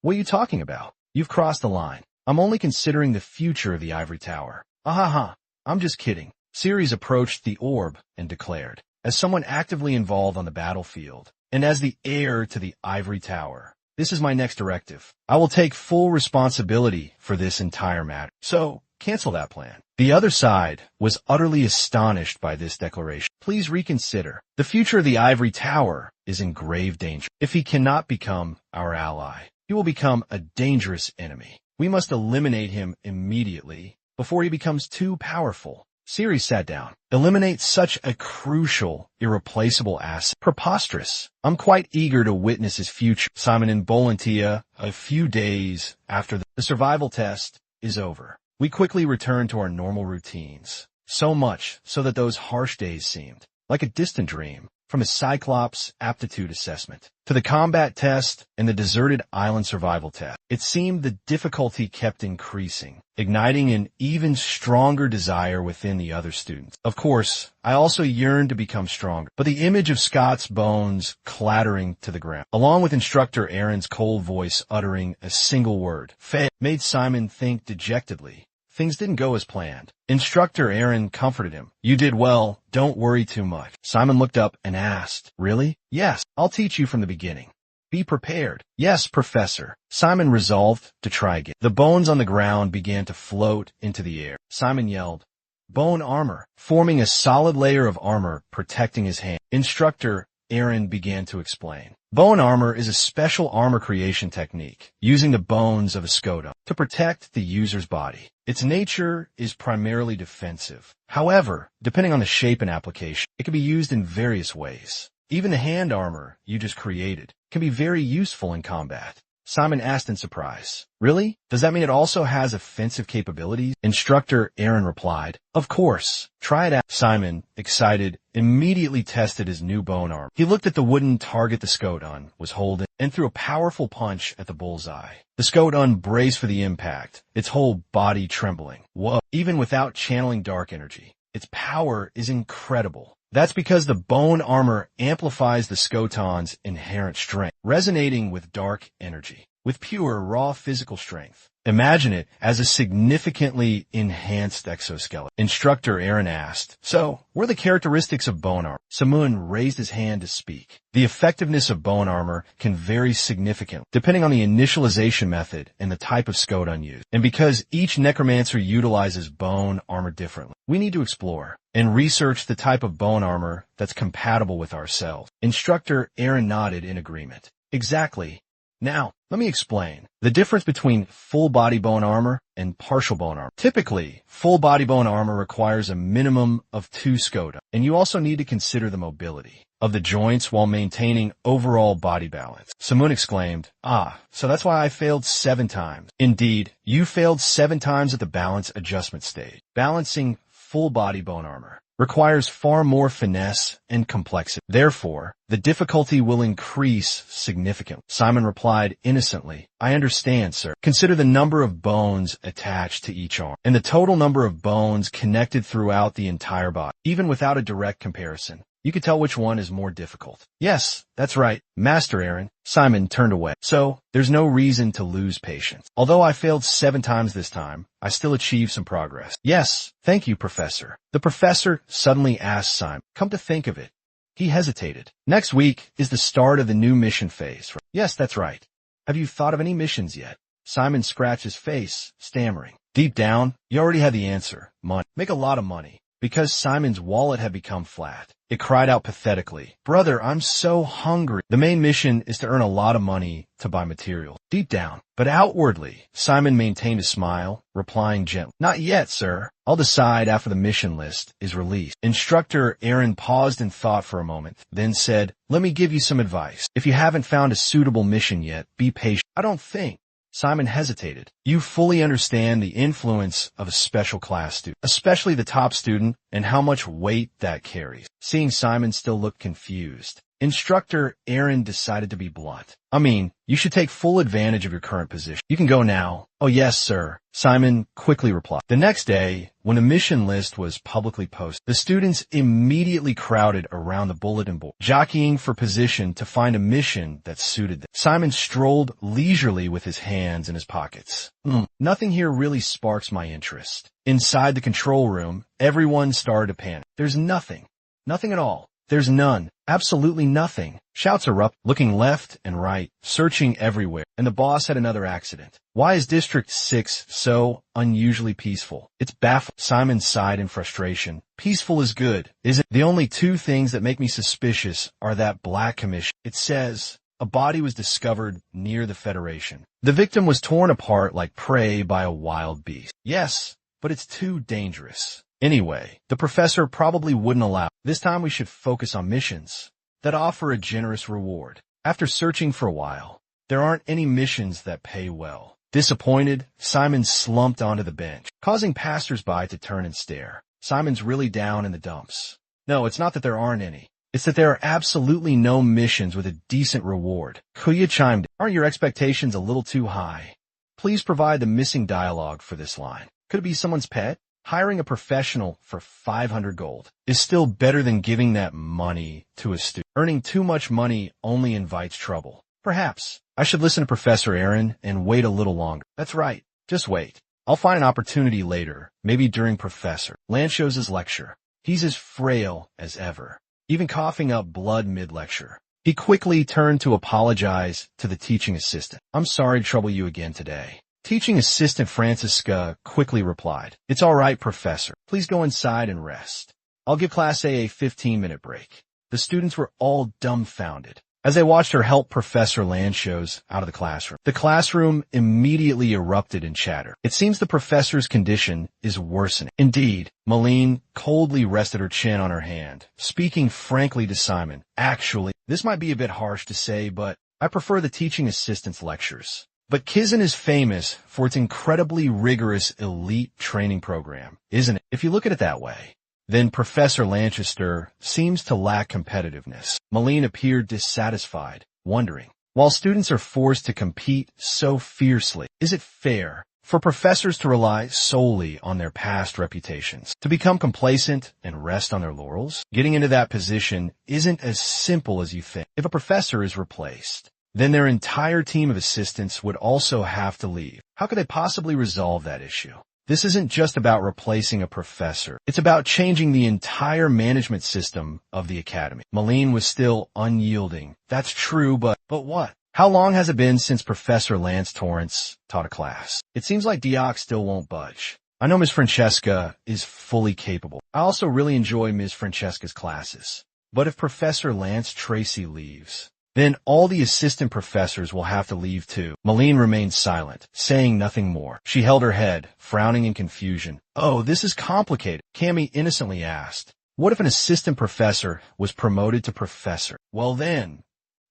"What are you talking about? You've crossed the line. I'm only considering the future of the ivory tower." "Ah, I'm just kidding." Ceres approached the orb and declared, "As someone actively involved on the battlefield, and as the heir to the ivory tower, this is my next directive. I will take full responsibility for this entire matter. So, cancel that plan." The other side was utterly astonished by this declaration. "Please reconsider. The future of the ivory tower is in grave danger. If he cannot become our ally, he will become a dangerous enemy. We must eliminate him immediately before he becomes too powerful." Ceres sat down. "Eliminate such a crucial, irreplaceable asset? Preposterous. I'm quite eager to witness his future." Simon and Bolantia, a few days after the survival test is over, we quickly returned to our normal routines. So much so that those harsh days seemed like a distant dream. from his Cyclops aptitude assessment to the combat test and the deserted island survival test. It seemed the difficulty kept increasing, igniting an even stronger desire within the other students. Of course, I also yearned to become stronger, but the image of Scott's bones clattering to the ground, along with instructor Aaron's cold voice uttering a single word, fail, made Simon think dejectedly. Things didn't go as planned. Instructor Aaron comforted him. You did well. Don't worry too much. Simon looked up and asked, Really? Yes, I'll teach you from the beginning. Be prepared. Yes, Professor. Simon resolved to try again. The bones on the ground began to float into the air. Simon yelled, Bone armor, forming a solid layer of armor protecting his hand. Instructor Aaron began to explain. Bone armor is a special armor creation technique using the bones of a scrotum to protect the user's body. Its nature is primarily defensive. However, depending on the shape and application, it can be used in various ways. Even the hand armor you just created can be very useful in combat. Simon asked in surprise, Really? Does that mean it also has offensive capabilities? Instructor Aaron replied, Of course. Try it out. Simon, excited, immediately tested his new bone armor. He looked at the wooden target the Scoton was holding and threw a powerful punch at the bullseye. The Scoton braced for the impact, its whole body trembling. Whoa! Even without channeling dark energy, its power is incredible. That's because the bone armor amplifies the Scoton's inherent strength, resonating with dark energy, with pure, raw physical strength. Imagine it as a significantly enhanced exoskeleton. Instructor Aaron asked, So, what are the characteristics of bone armor? Samun raised his hand to speak. The effectiveness of bone armor can vary significantly, depending on the initialization method and the type of Scoton used. And because each necromancer utilizes bone armor differently, we need to explore and research the type of bone armor that's compatible with ourselves. Instructor Aaron nodded in agreement. Exactly. Now, let me explain. The difference between full-body bone armor and partial bone armor. Typically, full-body bone armor requires a minimum of 2 scota, and you also need to consider the mobility of the joints while maintaining overall body balance. Samun exclaimed, So that's why I failed 7 times. Indeed, you failed 7 times at the balance adjustment stage. Balancing full-body bone armor requires far more finesse and complexity. Therefore, the difficulty will increase significantly. Simon replied innocently, I understand, sir. Consider the number of bones attached to each arm, and the total number of bones connected throughout the entire body. Even without a direct comparison, you could tell which one is more difficult. Yes, that's right, Master Aaron. Simon turned away. So, there's no reason to lose patience. Although I failed 7 times this time, I still achieved some progress. Yes, thank you, Professor. The professor suddenly asked Simon. Come to think of it. He hesitated. Next week is the start of the new mission phase. Yes, that's right. Have you thought of any missions yet? Simon scratched his face, stammering. Deep down, you already had the answer. Money. Make a lot of money. Because Simon's wallet had become flat, it cried out pathetically, Brother, I'm so hungry. The main mission is to earn a lot of money to buy materials. Deep down, but outwardly, Simon maintained a smile, replying gently, Not yet, sir. I'll decide after the mission list is released. Instructor Aaron paused in thought for a moment, then said, Let me give you some advice. If you haven't found a suitable mission yet, be patient. I don't think. Simon hesitated. You fully understand the influence of a special class student, especially the top student, and how much weight that carries. Seeing Simon still look confused, Instructor Aaron decided to be blunt. You should take full advantage of your current position. You can go now. Oh yes, sir. Simon quickly replied. The next day, when the mission list was publicly posted, the students immediately crowded around the bulletin board, jockeying for position to find a mission that suited them. Simon strolled leisurely with his hands in his pockets. Nothing here really sparks my interest. Inside the control room, everyone started to panic. There's nothing. Nothing at all. There's none. Absolutely nothing. Shouts erupt, looking left and right, searching everywhere, and the boss had another accident. Why is District 6 so unusually peaceful? It's baffling. Simon sighed in frustration. Peaceful is good, isn't it? The only 2 things that make me suspicious are that black commission. It says, a body was discovered near the Federation. The victim was torn apart like prey by a wild beast. Yes, but it's too dangerous. Anyway, the professor probably wouldn't allow. This time we should focus on missions that offer a generous reward. After searching for a while, there aren't any missions that pay well. Disappointed, Simon slumped onto the bench, causing passersby to turn and stare. Simon's really down in the dumps. No, it's not that there aren't any. It's that there are absolutely no missions with a decent reward. Kuya chimed in. Aren't your expectations a little too high? Please provide the missing dialogue for this line. Could it be someone's pet? Hiring a professional for 500 gold is still better than giving that money to a student. Earning too much money only invites trouble. Perhaps I should listen to Professor Aaron and wait a little longer. That's right. Just wait. I'll find an opportunity later, maybe during Professor Lanchos's lecture. He's as frail as ever, even coughing up blood mid-lecture. He quickly turned to apologize to the teaching assistant. I'm sorry to trouble you again today. Teaching assistant Francisca quickly replied, It's all right, Professor. Please go inside and rest. I'll give Class A 15-minute break. The students were all dumbfounded as they watched her help Professor Lanchos out of the classroom. The classroom immediately erupted in chatter. It seems the professor's condition is worsening. Indeed, Malene coldly rested her chin on her hand, speaking frankly to Simon. Actually, this might be a bit harsh to say, but I prefer the teaching assistant's lectures. But Kizan is famous for its incredibly rigorous elite training program, isn't it? If you look at it that way, then Professor Lanchester seems to lack competitiveness. Malene appeared dissatisfied, wondering, while students are forced to compete so fiercely, is it fair for professors to rely solely on their past reputations, to become complacent and rest on their laurels? Getting into that position isn't as simple as you think. If a professor is replaced, then their entire team of assistants would also have to leave. How could they possibly resolve that issue? This isn't just about replacing a professor. It's about changing the entire management system of the academy. Malene was still unyielding. That's true, but what? How long has it been since Professor Lance Torrance taught a class? It seems like Dioc still won't budge. I know Ms. Francesca is fully capable. I also really enjoy Ms. Francesca's classes. But if Professor Lance Tracy leaves, then all the assistant professors will have to leave too. Malene remained silent, saying nothing more. She held her head, frowning in confusion. Oh, this is complicated, Cammy innocently asked. What if an assistant professor was promoted to professor? Well then,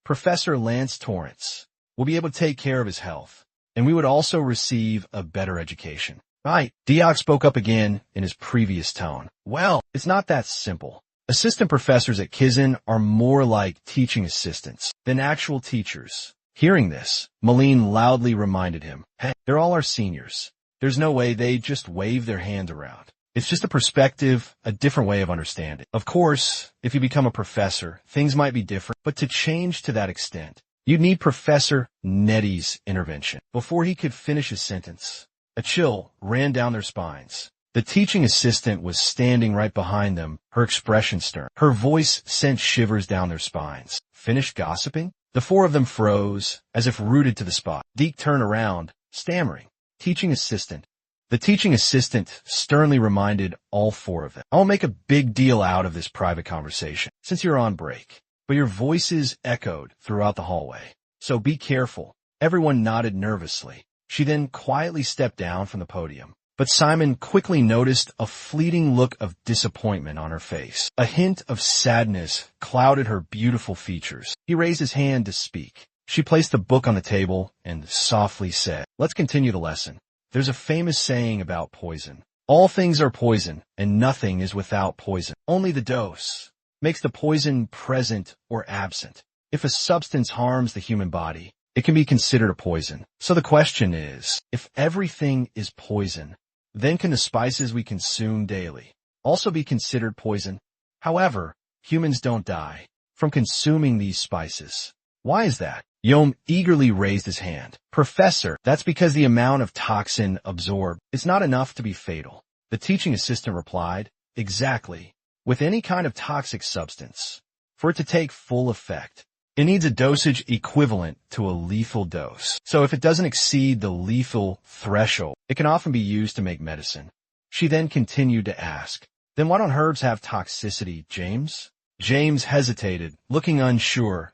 Professor Lance Torrance will be able to take care of his health, and we would also receive a better education. Right, Dioc spoke up again in his previous tone. Well, it's not that simple. Assistant professors at Kizan are more like teaching assistants than actual teachers. Hearing this, Malene loudly reminded him, hey, they're all our seniors. There's no way they just wave their hand around. It's just a perspective, a different way of understanding. Of course, if you become a professor, things might be different, but to change to that extent, you'd need Professor Nettie's intervention. Before he could finish his sentence, a chill ran down their spines. The teaching assistant was standing right behind them, her expression stern. Her voice sent shivers down their spines. Finished gossiping? The four of them froze, as if rooted to the spot. Deke turned around, stammering. Teaching assistant. The teaching assistant sternly reminded all four of them. I'll make a big deal out of this private conversation, since you're on break. But your voices echoed throughout the hallway. So be careful. Everyone nodded nervously. She then quietly stepped down from the podium. But Simon quickly noticed a fleeting look of disappointment on her face. A hint of sadness clouded her beautiful features. He raised his hand to speak. She placed the book on the table and softly said, Let's continue the lesson. There's a famous saying about poison. All things are poison, and nothing is without poison. Only the dose makes the poison present or absent. If a substance harms the human body, it can be considered a poison. So the question is, if everything is poison, then can the spices we consume daily also be considered poison? However, humans don't die from consuming these spices. Why is that? Yom eagerly raised his hand. Professor, that's because the amount of toxin absorbed is not enough to be fatal. The teaching assistant replied, Exactly. With any kind of toxic substance, for it to take full effect, it needs a dosage equivalent to a lethal dose. So if it doesn't exceed the lethal threshold, it can often be used to make medicine. She then continued to ask, Then why don't herbs have toxicity, James? James hesitated, looking unsure.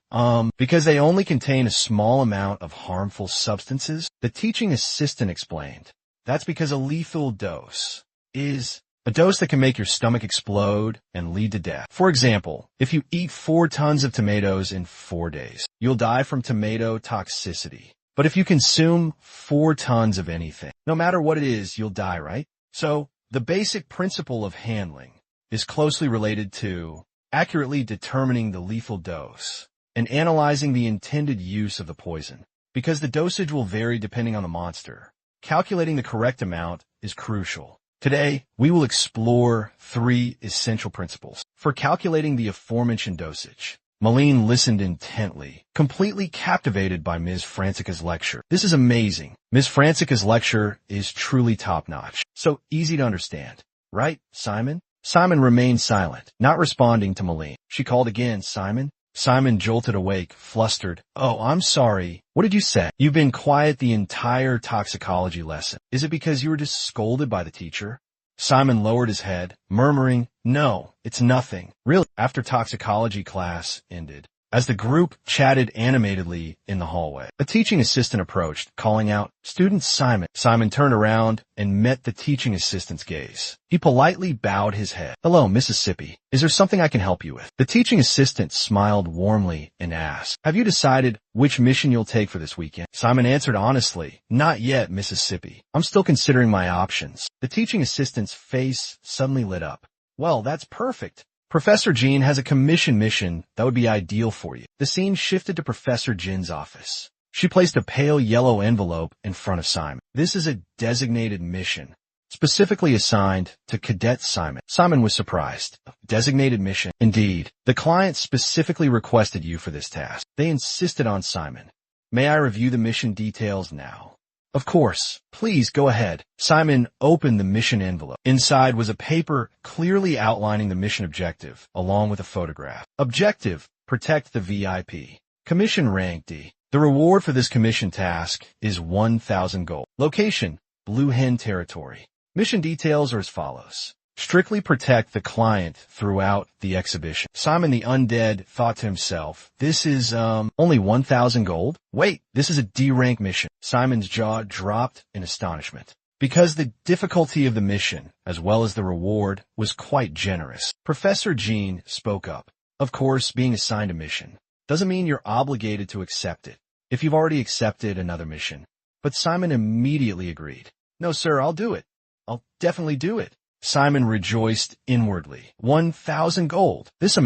Because they only contain a small amount of harmful substances? The teaching assistant explained. That's because a lethal dose is a dose that can make your stomach explode and lead to death. For example, if you eat 4 tons of tomatoes in 4 days, you'll die from tomato toxicity. But if you consume 4 tons of anything, no matter what it is, you'll die, right? So, the basic principle of handling is closely related to accurately determining the lethal dose, and analyzing the intended use of the poison. Because the dosage will vary depending on the monster, calculating the correct amount is crucial. Today, we will explore 3 essential principles for calculating the aforementioned dosage. Malene listened intently, completely captivated by Ms. Franzica's lecture. This is amazing. Ms. Franzica's lecture is truly top-notch. So easy to understand. Right, Simon? Simon remained silent, not responding to Malene. She called again, Simon? Simon jolted awake, flustered. Oh, I'm sorry. What did you say? You've been quiet the entire toxicology lesson. Is it because you were just scolded by the teacher? Simon lowered his head, murmuring, No, it's nothing. Really? After toxicology class ended, as the group chatted animatedly in the hallway, a teaching assistant approached, calling out, Student Simon. Simon turned around and met the teaching assistant's gaze. He politely bowed his head. Hello, Mississippi. Is there something I can help you with? The teaching assistant smiled warmly and asked, Have you decided which mission you'll take for this weekend? Simon answered honestly, Not yet, Mississippi. I'm still considering my options. The teaching assistant's face suddenly lit up. Well, that's perfect. Professor Jean has a commission mission that would be ideal for you. The scene shifted to Professor Jin's office. She placed a pale yellow envelope in front of Simon. This is a designated mission, specifically assigned to Cadet Simon. Simon was surprised. Designated mission? Indeed. The client specifically requested you for this task. They insisted on Simon. May I review the mission details now? Of course. Please go ahead. Simon opened the mission envelope. Inside was a paper clearly outlining the mission objective, along with a photograph. Objective: protect the VIP. Commission rank D. The reward for this commission task is 1,000 gold. Location: Blue Hen Territory. Mission details are as follows. Strictly protect the client throughout the exhibition. Simon the Undead thought to himself, this is, only 1,000 gold? Wait, this is a D-rank mission. Simon's jaw dropped in astonishment, because the difficulty of the mission, as well as the reward, was quite generous. Professor Jean spoke up. Of course, being assigned a mission doesn't mean you're obligated to accept it, if you've already accepted another mission. But Simon immediately agreed. No, sir, I'll do it. I'll definitely do it. Simon rejoiced inwardly. 1,000 gold. This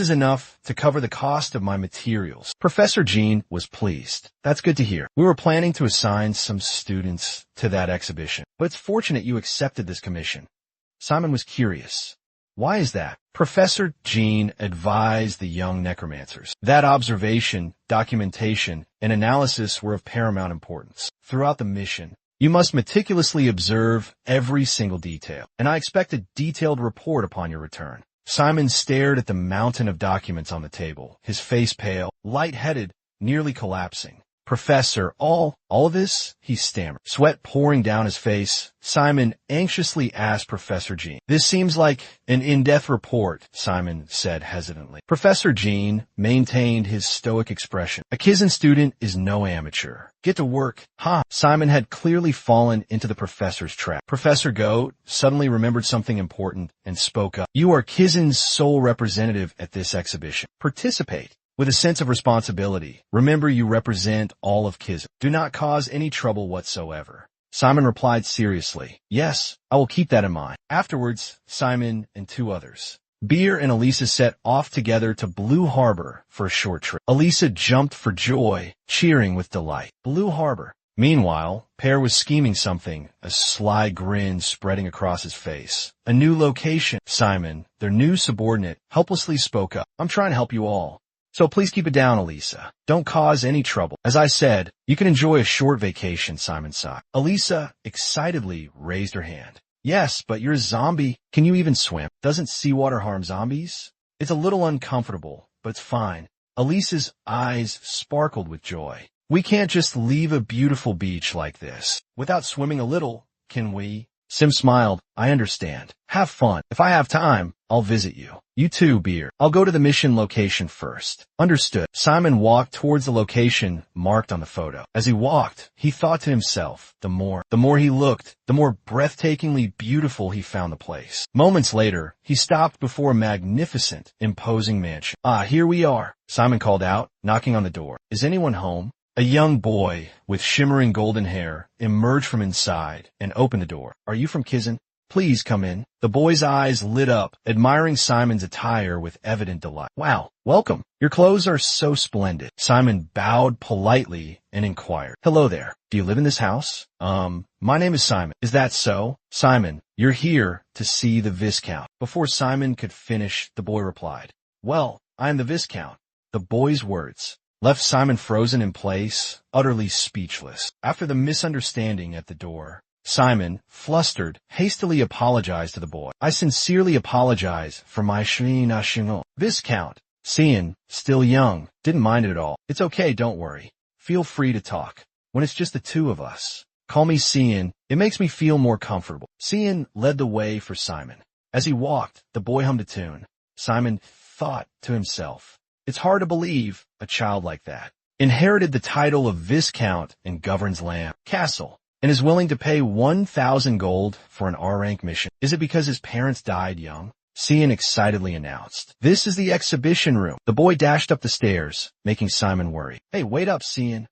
is enough to cover the cost of my materials. Professor Jean was pleased. That's good to hear. We were planning to assign some students to that exhibition, but it's fortunate you accepted this commission. Simon was curious. Why is that? Professor Jean advised the young necromancers that observation, documentation, and analysis were of paramount importance. Throughout the mission, you must meticulously observe every single detail, and I expect a detailed report upon your return. Simon stared at the mountain of documents on the table, his face pale, light-headed, nearly collapsing. Professor, all of this? He stammered, sweat pouring down his face. Simon anxiously asked Professor Jean. This seems like an in-depth report, Simon said hesitantly. Professor Jean maintained his stoic expression. A Kizan student is no amateur. Get to work. Ha! Simon had clearly fallen into the professor's trap. Professor Goat suddenly remembered something important and spoke up. You are Kizan's sole representative at this exhibition. Participate with a sense of responsibility. Remember, you represent all of Kizan. Do not cause any trouble whatsoever. Simon replied seriously. Yes, I will keep that in mind. Afterwards, Simon and 2 others, Beer and Elisa, set off together to Blue Harbor for a short trip. Elisa jumped for joy, cheering with delight. Blue Harbor. Meanwhile, Pear was scheming something, a sly grin spreading across his face. A new location. Simon, their new subordinate, helplessly spoke up. I'm trying to help you all. So please keep it down, Elisa. Don't cause any trouble. As I said, you can enjoy a short vacation, Simon sighed. Elisa excitedly raised her hand. Yes, but you're a zombie. Can you even swim? Doesn't seawater harm zombies? It's a little uncomfortable, but it's fine. Elisa's eyes sparkled with joy. We can't just leave a beautiful beach like this without swimming a little, can we? Sim smiled. I understand. Have fun. If I have time, I'll visit you. You too, Beer. I'll go to the mission location first. Understood. Simon walked towards the location marked on the photo. As he walked, he thought to himself, the more he looked, the more breathtakingly beautiful he found the place. Moments later, he stopped before a magnificent, imposing mansion. Ah, here we are, Simon called out, knocking on the door. Is anyone home? A young boy with shimmering golden hair emerged from inside and opened the door. Are you from Kizan? Please come in. The boy's eyes lit up, admiring Simon's attire with evident delight. Wow, welcome. Your clothes are so splendid. Simon bowed politely and inquired. Hello there. Do you live in this house? My name is Simon. Is that so? Simon, you're here to see the Viscount. Before Simon could finish, the boy replied, Well, I am the Viscount. The boy's words left Simon frozen in place, utterly speechless. After the misunderstanding at the door, Simon, flustered, hastily apologized to the boy. I sincerely apologize for my national. Viscount, Cian, still young, didn't mind it at all. It's okay, don't worry. Feel free to talk. When it's just the two of us, call me Cian. It makes me feel more comfortable. Cian led the way for Simon. As he walked, the boy hummed a tune. Simon thought to himself, it's hard to believe a child like that inherited the title of Viscount and governs land, castle, and is willing to pay 1,000 gold for an R-rank mission. Is it because his parents died young? Cian excitedly announced. This is the exhibition room. The boy dashed up the stairs, making Simon worry. Hey, wait up, Cian.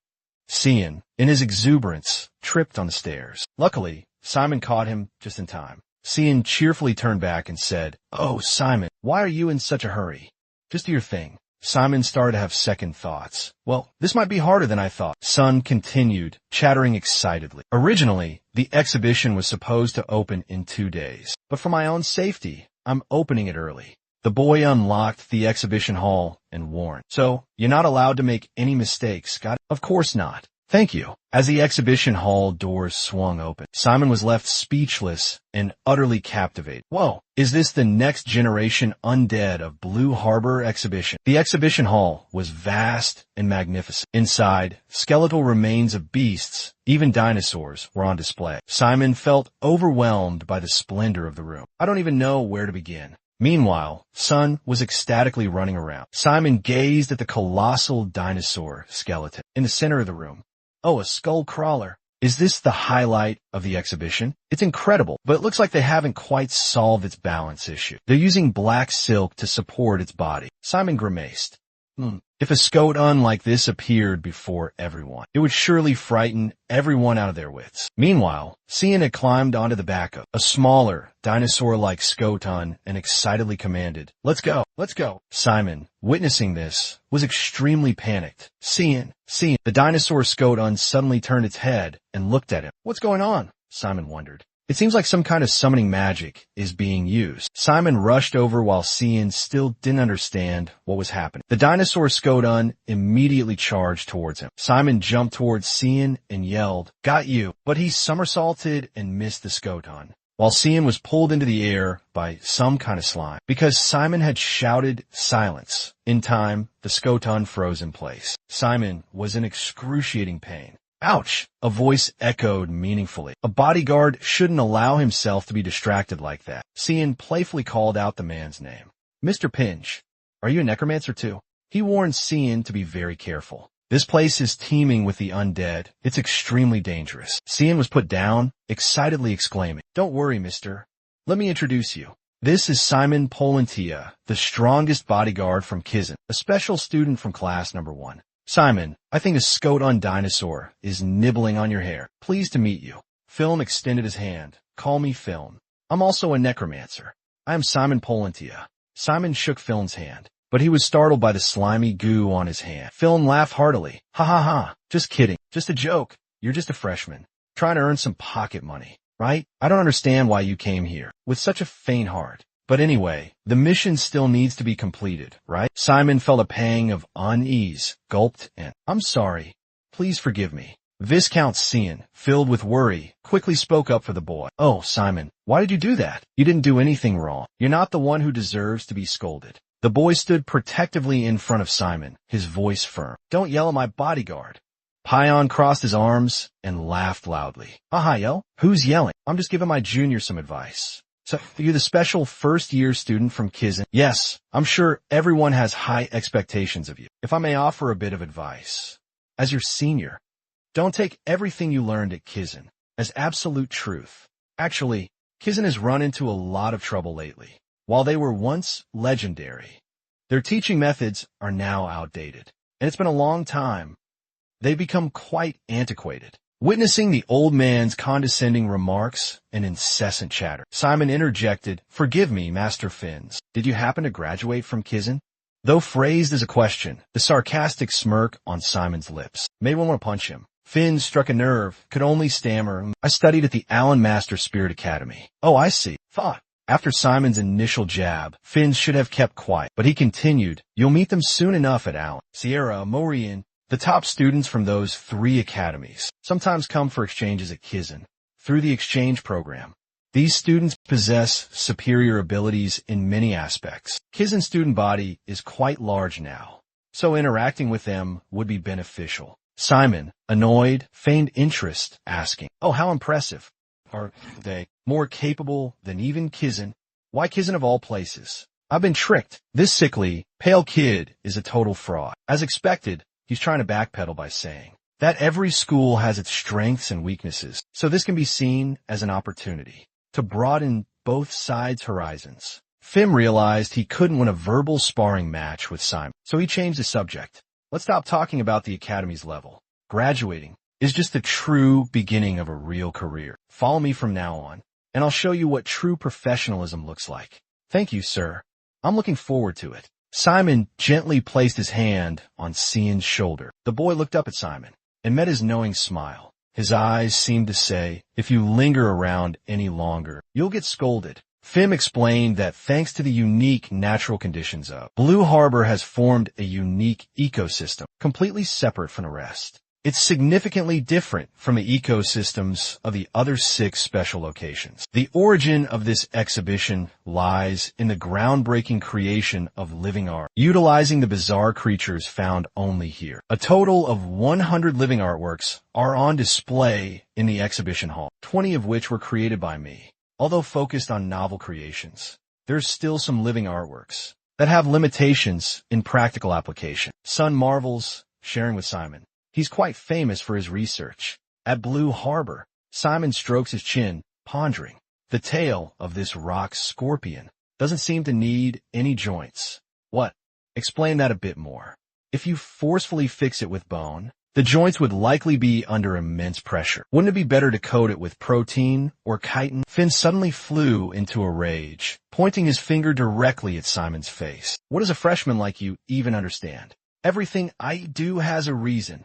Cian, in his exuberance, tripped on the stairs. Luckily, Simon caught him just in time. Cian cheerfully turned back and said, Oh, Simon, why are you in such a hurry? Just do your thing. Simon started to have second thoughts. Well, this might be harder than I thought. Sun continued, chattering excitedly. Originally, the exhibition was supposed to open in 2 days. But for my own safety, I'm opening it early. The boy unlocked the exhibition hall and warned. So, you're not allowed to make any mistakes, got it? Of course not. Thank you. As the exhibition hall doors swung open, Simon was left speechless and utterly captivated. Whoa, is this the next generation undead of Blue Harbor exhibition? The exhibition hall was vast and magnificent. Inside, skeletal remains of beasts, even dinosaurs, were on display. Simon felt overwhelmed by the splendor of the room. I don't even know where to begin. Meanwhile, Sun was ecstatically running around. Simon gazed at the colossal dinosaur skeleton in the center of the room. Oh, a skull crawler. Is this the highlight of the exhibition? It's incredible, but it looks like they haven't quite solved its balance issue. They're using black silk to support its body. Simon grimaced. If a Skotan like this appeared before everyone, it would surely frighten everyone out of their wits. Meanwhile, Cian had climbed onto the back of a smaller, dinosaur-like Skotan and excitedly commanded, Let's go, let's go. Simon, witnessing this, was extremely panicked. Cian. The dinosaur Skotan suddenly turned its head and looked at him. What's going on? Simon wondered. It seems like some kind of summoning magic is being used. Simon rushed over while Cian still didn't understand what was happening. The dinosaur Skotan immediately charged towards him. Simon jumped towards Cian and yelled, Got you! But he somersaulted and missed the Skotan, while Cian was pulled into the air by some kind of slime. Because Simon had shouted silence, in time, the Skotan froze in place. Simon was in excruciating pain. Ouch! A voice echoed meaningfully. A bodyguard shouldn't allow himself to be distracted like that. Cian playfully called out the man's name. Mr. Pinch, are you a necromancer too? He warned Cian to be very careful. This place is teeming with the undead. It's extremely dangerous. Cian was put down, excitedly exclaiming, Don't worry, mister. Let me introduce you. This is Simon Polentia, the strongest bodyguard from Kizan, a special student from class number 1. Simon, I think a Skotan dinosaur is nibbling on your hair. Pleased to meet you. Film extended his hand. Call me Film. I'm also a necromancer. I am Simon Polentia. Simon shook Film's hand, but he was startled by the slimy goo on his hand. Film laughed heartily. Ha ha ha. Just kidding. Just a joke. You're just a freshman, trying to earn some pocket money, right? I don't understand why you came here with such a faint heart. But anyway, the mission still needs to be completed, right? Simon felt a pang of unease, gulped, and, I'm sorry. Please forgive me. Viscount Cian, filled with worry, quickly spoke up for the boy. Oh, Simon, why did you do that? You didn't do anything wrong. You're not the one who deserves to be scolded. The boy stood protectively in front of Simon, his voice firm. Don't yell at my bodyguard. Pion crossed his arms and laughed loudly. Yahello, who's yelling? I'm just giving my junior some advice. So, you're the special first-year student from Kizan? Yes, I'm sure everyone has high expectations of you. If I may offer a bit of advice, as your senior, don't take everything you learned at Kizan as absolute truth. Actually, Kizan has run into a lot of trouble lately. While they were once legendary, their teaching methods are now outdated, and it's been a long time. They've become quite antiquated. Witnessing the old man's condescending remarks and incessant chatter, Simon interjected, "Forgive me, Master Finns. Did you happen to graduate from Kizan?" Though phrased as a question, the sarcastic smirk on Simon's lips made one want to punch him. Finn struck a nerve, could only stammer, "I studied at the Allen Master Spirit Academy." "Oh, I see." Thought. After Simon's initial jab, Finn should have kept quiet, but he continued, "You'll meet them soon enough at Allen. Sierra, Morian, the top students from those 3 academies sometimes come for exchanges at Kizan through the exchange program. These students possess superior abilities in many aspects. Kizan's student body is quite large now, so interacting with them would be beneficial." Simon, annoyed, feigned interest, asking, "Oh, how impressive. Are they more capable than even Kizan? Why Kizan of all places? I've been tricked. This sickly, pale kid is a total fraud." As expected, he's trying to backpedal by saying that every school has its strengths and weaknesses, so this can be seen as an opportunity to broaden both sides' horizons. Finn realized he couldn't win a verbal sparring match with Simon, so he changed the subject. "Let's stop talking about the academy's level. Graduating is just the true beginning of a real career. Follow me from now on, and I'll show you what true professionalism looks like." "Thank you, sir. I'm looking forward to it." Simon gently placed his hand on Cian's shoulder. The boy looked up at Simon and met his knowing smile. His eyes seemed to say, "If you linger around any longer, you'll get scolded." Fim explained that thanks to the unique natural conditions of Blue Harbor has formed a unique ecosystem, completely separate from the rest. It's significantly different from the ecosystems of the other 6 special locations. The origin of this exhibition lies in the groundbreaking creation of living art, utilizing the bizarre creatures found only here. A total of 100 living artworks are on display in the exhibition hall, 20 of which were created by me. Although focused on novel creations, there's still some living artworks that have limitations in practical application. Son marvels, sharing with Simon. He's quite famous for his research. At Blue Harbor, Simon strokes his chin, pondering. The tail of this rock scorpion doesn't seem to need any joints. What? Explain that a bit more. If you forcefully fix it with bone, the joints would likely be under immense pressure. Wouldn't it be better to coat it with protein or chitin? Finn suddenly flew into a rage, pointing his finger directly at Simon's face. "What does a freshman like you even understand? Everything I do has a reason."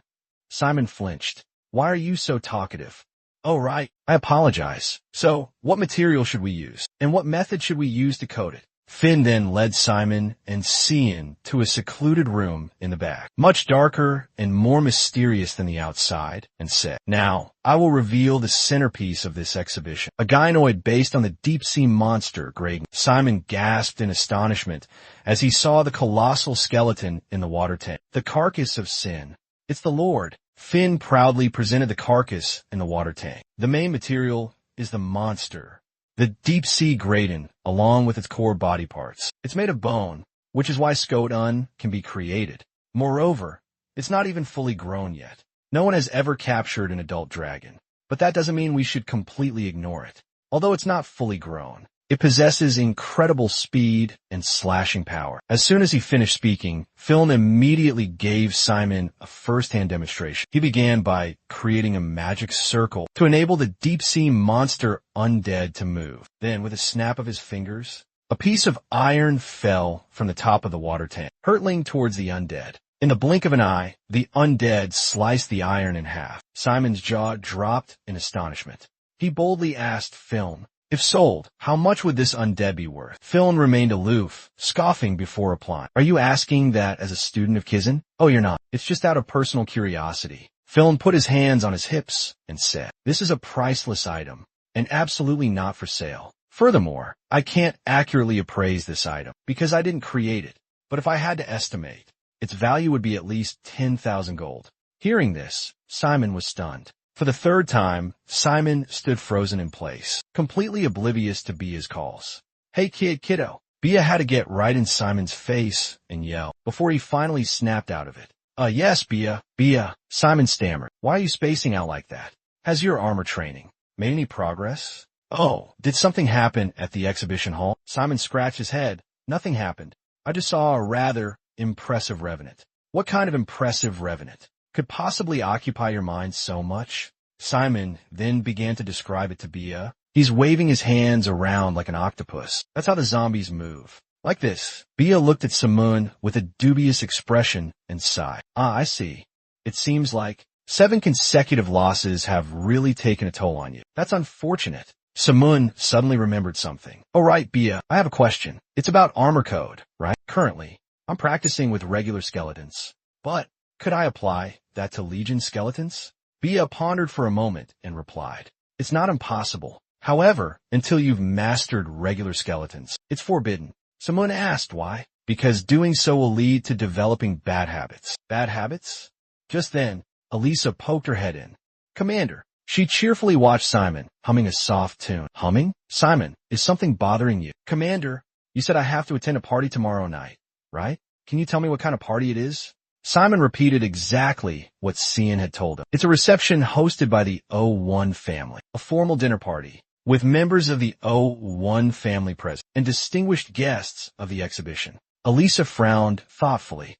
Simon flinched. "Why are you so talkative?" "Oh, right. I apologize. So, what material should we use? And what method should we use to coat it?" Finn then led Simon and Cian to a secluded room in the back, much darker and more mysterious than the outside, and said, "Now, I will reveal the centerpiece of this exhibition, a gynoid based on the deep-sea monster Graydon." Simon gasped in astonishment as he saw the colossal skeleton in the water tank. "The carcass of Sin. It's the Lord." Finn proudly presented the carcass in the water tank. "The main material is the monster, the deep-sea Graydon, along with its core body parts. It's made of bone, which is why Skodan can be created. Moreover, it's not even fully grown yet. No one has ever captured an adult dragon, but that doesn't mean we should completely ignore it. Although it's not fully grown, it possesses incredible speed and slashing power." As soon as he finished speaking, Phil immediately gave Simon a first-hand demonstration. He began by creating a magic circle to enable the deep-sea monster undead to move. Then, with a snap of his fingers, a piece of iron fell from the top of the water tank, hurtling towards the undead. In the blink of an eye, the undead sliced the iron in half. Simon's jaw dropped in astonishment. He boldly asked Phil, "If sold, how much would this undead be worth?" Phil remained aloof, scoffing before replying. "Are you asking that as a student of Kizan?" "Oh, you're not. It's just out of personal curiosity." Phil put his hands on his hips and said, "This is a priceless item, and absolutely not for sale. Furthermore, I can't accurately appraise this item, because I didn't create it. But if I had to estimate, its value would be at least 10,000 gold. Hearing this, Simon was stunned. For the 3rd time, Simon stood frozen in place, completely oblivious to Bia's calls. "Hey kiddo." Bia had to get right in Simon's face and yell, before he finally snapped out of it. Yes, Bia." "Bia," Simon stammered. "Why are you spacing out like that? Has your armor training made any progress?" "Oh, did something happen at the exhibition hall?" Simon scratched his head. "Nothing happened. I just saw a rather impressive revenant." "What kind of impressive revenant could possibly occupy your mind so much?" Simon then began to describe it to Bia. He's waving his hands around like an octopus. That's how the zombies move. Like this. Bia looked at Simon with a dubious expression and sighed. I see. It seems like 7 consecutive losses have really taken a toll on you. That's unfortunate. Simon suddenly remembered something. Oh right, Bia, I have a question. It's about armor code, right? Currently, I'm practicing with regular skeletons. But could I apply that to Legion skeletons? Bia pondered for a moment and replied, it's not impossible. However, until you've mastered regular skeletons, it's forbidden. Simon asked why. Because doing so will lead to developing bad habits. Bad habits? Just then, Elisa poked her head in. Commander. She cheerfully watched Simon, humming a soft tune. Humming? Simon, is something bothering you? Commander, you said I have to attend a party tomorrow night, right? Can you tell me what kind of party it is? Simon repeated exactly what Cian had told him. It's a reception hosted by the O1 family, a formal dinner party, with members of the O1 family present and distinguished guests of the exhibition. Elisa frowned thoughtfully.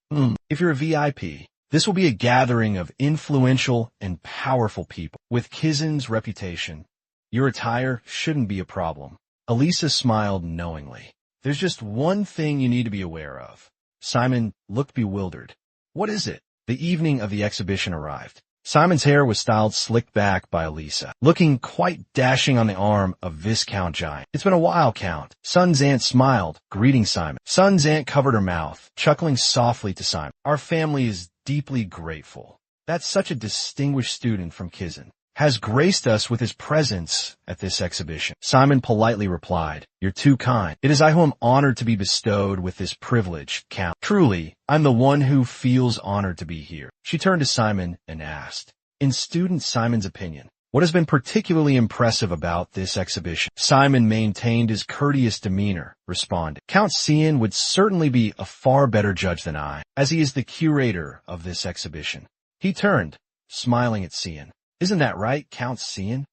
If you're a VIP, this will be a gathering of influential and powerful people. With Kizen's reputation, your attire shouldn't be a problem. Elisa smiled knowingly. There's just one thing you need to be aware of. Simon looked bewildered. What is it? The evening of the exhibition arrived. Simon's hair was styled slicked back by Elisa, looking quite dashing on the arm of Viscount Giant. It's been a while, Count. Sun's aunt smiled, greeting Simon. Sun's aunt covered her mouth, chuckling softly to Simon. Our family is deeply grateful that such a distinguished student from Kizen has graced us with his presence at this exhibition. Simon politely replied, you're too kind. It is I who am honored to be bestowed with this privilege, Count. Truly, I'm the one who feels honored to be here. She turned to Simon and asked, in student Simon's opinion, what has been particularly impressive about this exhibition? Simon maintained his courteous demeanor, responding, Count Cian would certainly be a far better judge than I, as he is the curator of this exhibition. He turned, smiling at Cian. Isn't that right, Count Cian?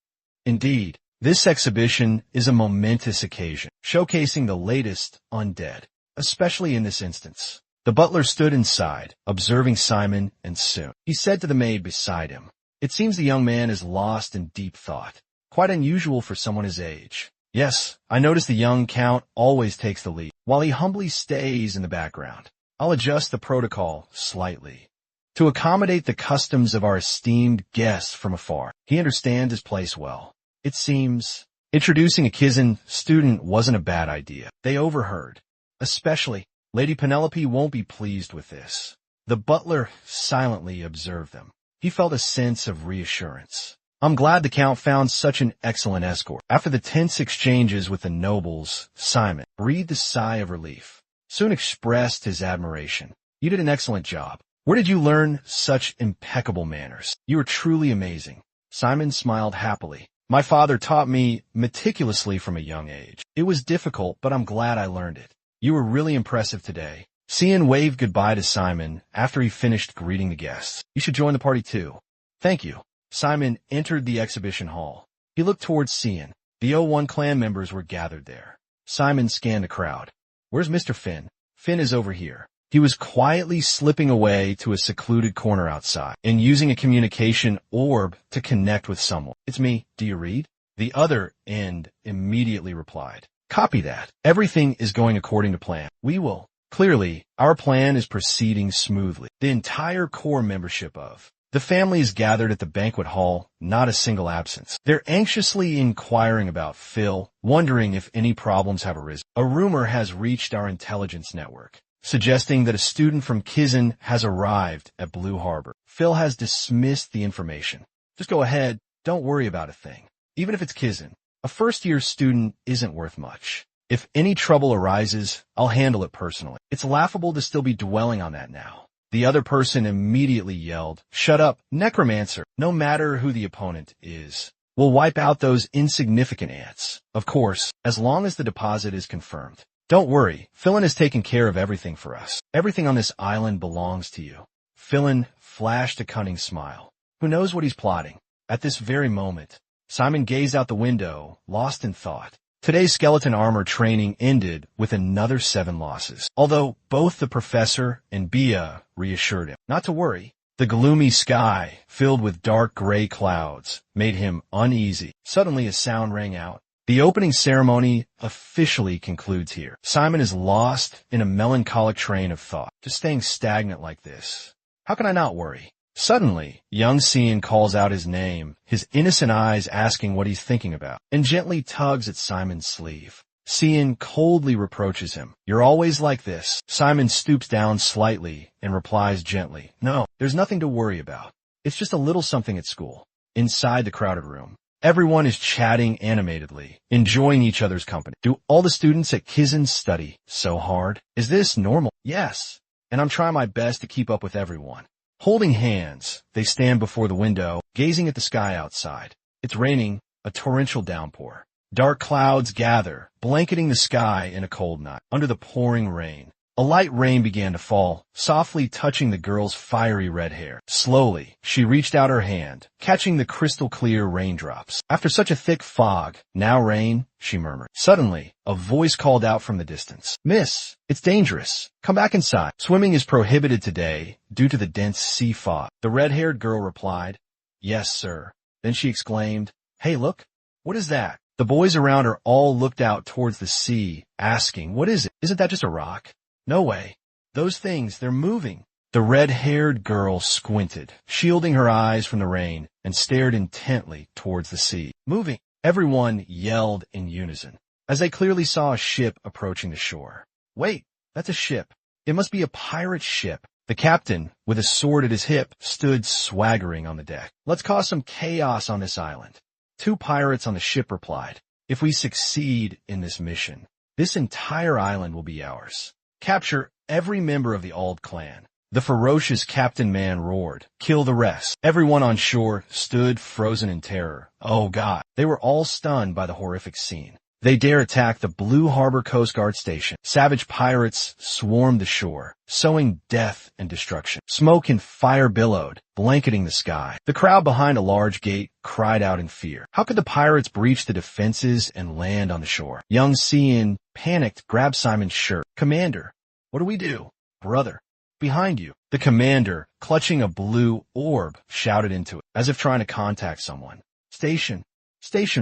Indeed, this exhibition is a momentous occasion, showcasing the latest undead, especially in this instance. The butler stood inside, observing Simon, and soon he said to the maid beside him, it seems the young man is lost in deep thought, quite unusual for someone his age. Yes, I notice the young Count always takes the lead, while he humbly stays in the background. I'll adjust the protocol slightly to accommodate the customs of our esteemed guests from afar. He understands his place well. It seems introducing a Kizen student wasn't a bad idea. They overheard. Especially, Lady Penelope won't be pleased with this. The butler silently observed them. He felt a sense of reassurance. I'm glad the Count found such an excellent escort. After the tense exchanges with the nobles, Simon breathed a sigh of relief. Soon expressed his admiration. You did an excellent job. Where did you learn such impeccable manners? You are truly amazing. Simon smiled happily. My father taught me meticulously from a young age. It was difficult, but I'm glad I learned it. You were really impressive today. Cian waved goodbye to Simon after he finished greeting the guests. You should join the party too. Thank you. Simon entered the exhibition hall. He looked towards Cian. The O1 clan members were gathered there. Simon scanned the crowd. Where's Mr. Finn? Finn is over here. He was quietly slipping away to a secluded corner outside and using a communication orb to connect with someone. It's me. Do you read? The other end immediately replied. Copy that. Everything is going according to plan. We will. Clearly, our plan is proceeding smoothly. The entire core membership of the family is gathered at the banquet hall, not a single absence. They're anxiously inquiring about Phil, wondering if any problems have arisen. A rumor has reached our intelligence network, suggesting that a student from Kizen has arrived at Blue Harbor. Phil has dismissed the information. Just go ahead, don't worry about a thing. Even if it's Kizen, a first-year student isn't worth much. If any trouble arises, I'll handle it personally. It's laughable to still be dwelling on that now. The other person immediately yelled, Shut up, Necromancer. No matter who the opponent is, we'll wipe out those insignificant ants. Of course, as long as the deposit is confirmed. Don't worry, Philin has taken care of everything for us. Everything on this island belongs to you. Philin flashed a cunning smile. Who knows what he's plotting? At this very moment, Simon gazed out the window, lost in thought. Today's skeleton armor training ended with another 7 losses, although both the professor and Bia reassured him. Not to worry, The gloomy sky, filled with dark gray clouds, made him uneasy. Suddenly a sound rang out. The opening ceremony officially concludes here. Simon is lost in a melancholic train of thought, just staying stagnant like this. How can I not worry? Suddenly, young Cian calls out his name, his innocent eyes asking what he's thinking about, and gently tugs at Simon's sleeve. Cian coldly reproaches him. You're always like this. Simon stoops down slightly and replies gently, No, there's nothing to worry about. It's just a little something at school. Inside the crowded room, everyone is chatting animatedly, enjoying each other's company. Do all the students at Kizan study so hard? Is this normal? Yes. And I'm trying my best to keep up with everyone. Holding hands, they stand before the window, gazing at the sky outside. It's raining, a torrential downpour. Dark clouds gather, blanketing the sky in a cold night. Under the pouring rain, a light rain began to fall, softly touching the girl's fiery red hair. Slowly, she reached out her hand, catching the crystal-clear raindrops. After such a thick fog, now rain, she murmured. Suddenly, a voice called out from the distance. Miss, it's dangerous. Come back inside. Swimming is prohibited today due to the dense sea fog. The red-haired girl replied, Yes, sir. Then she exclaimed, Hey, look, what is that? The boys around her all looked out towards the sea, asking, What is it? Isn't that just a rock? No way. Those things, they're moving. The red-haired girl squinted, shielding her eyes from the rain, and stared intently towards the sea. Moving. Everyone yelled in unison, as they clearly saw a ship approaching the shore. Wait, that's a ship. It must be a pirate ship. The captain, with a sword at his hip, stood swaggering on the deck. Let's cause some chaos on this island. 2 pirates on the ship replied, If we succeed in this mission, this entire island will be ours. Capture every member of the Ald clan. The ferocious Captain Man roared, Kill the rest. Everyone on shore stood frozen in terror. Oh God, they were all stunned by the horrific scene. They dare attack the Blue Harbor Coast Guard station. Savage pirates swarmed the shore, sowing death and destruction. Smoke and fire billowed, blanketing the sky. The crowd behind a large gate cried out in fear. How could the pirates breach the defenses and land on the shore? Young Cian, panicked, grabbed Simon's shirt. Commander, what do we do? Brother, behind you. The commander, clutching a blue orb, shouted into it, as if trying to contact someone. Station,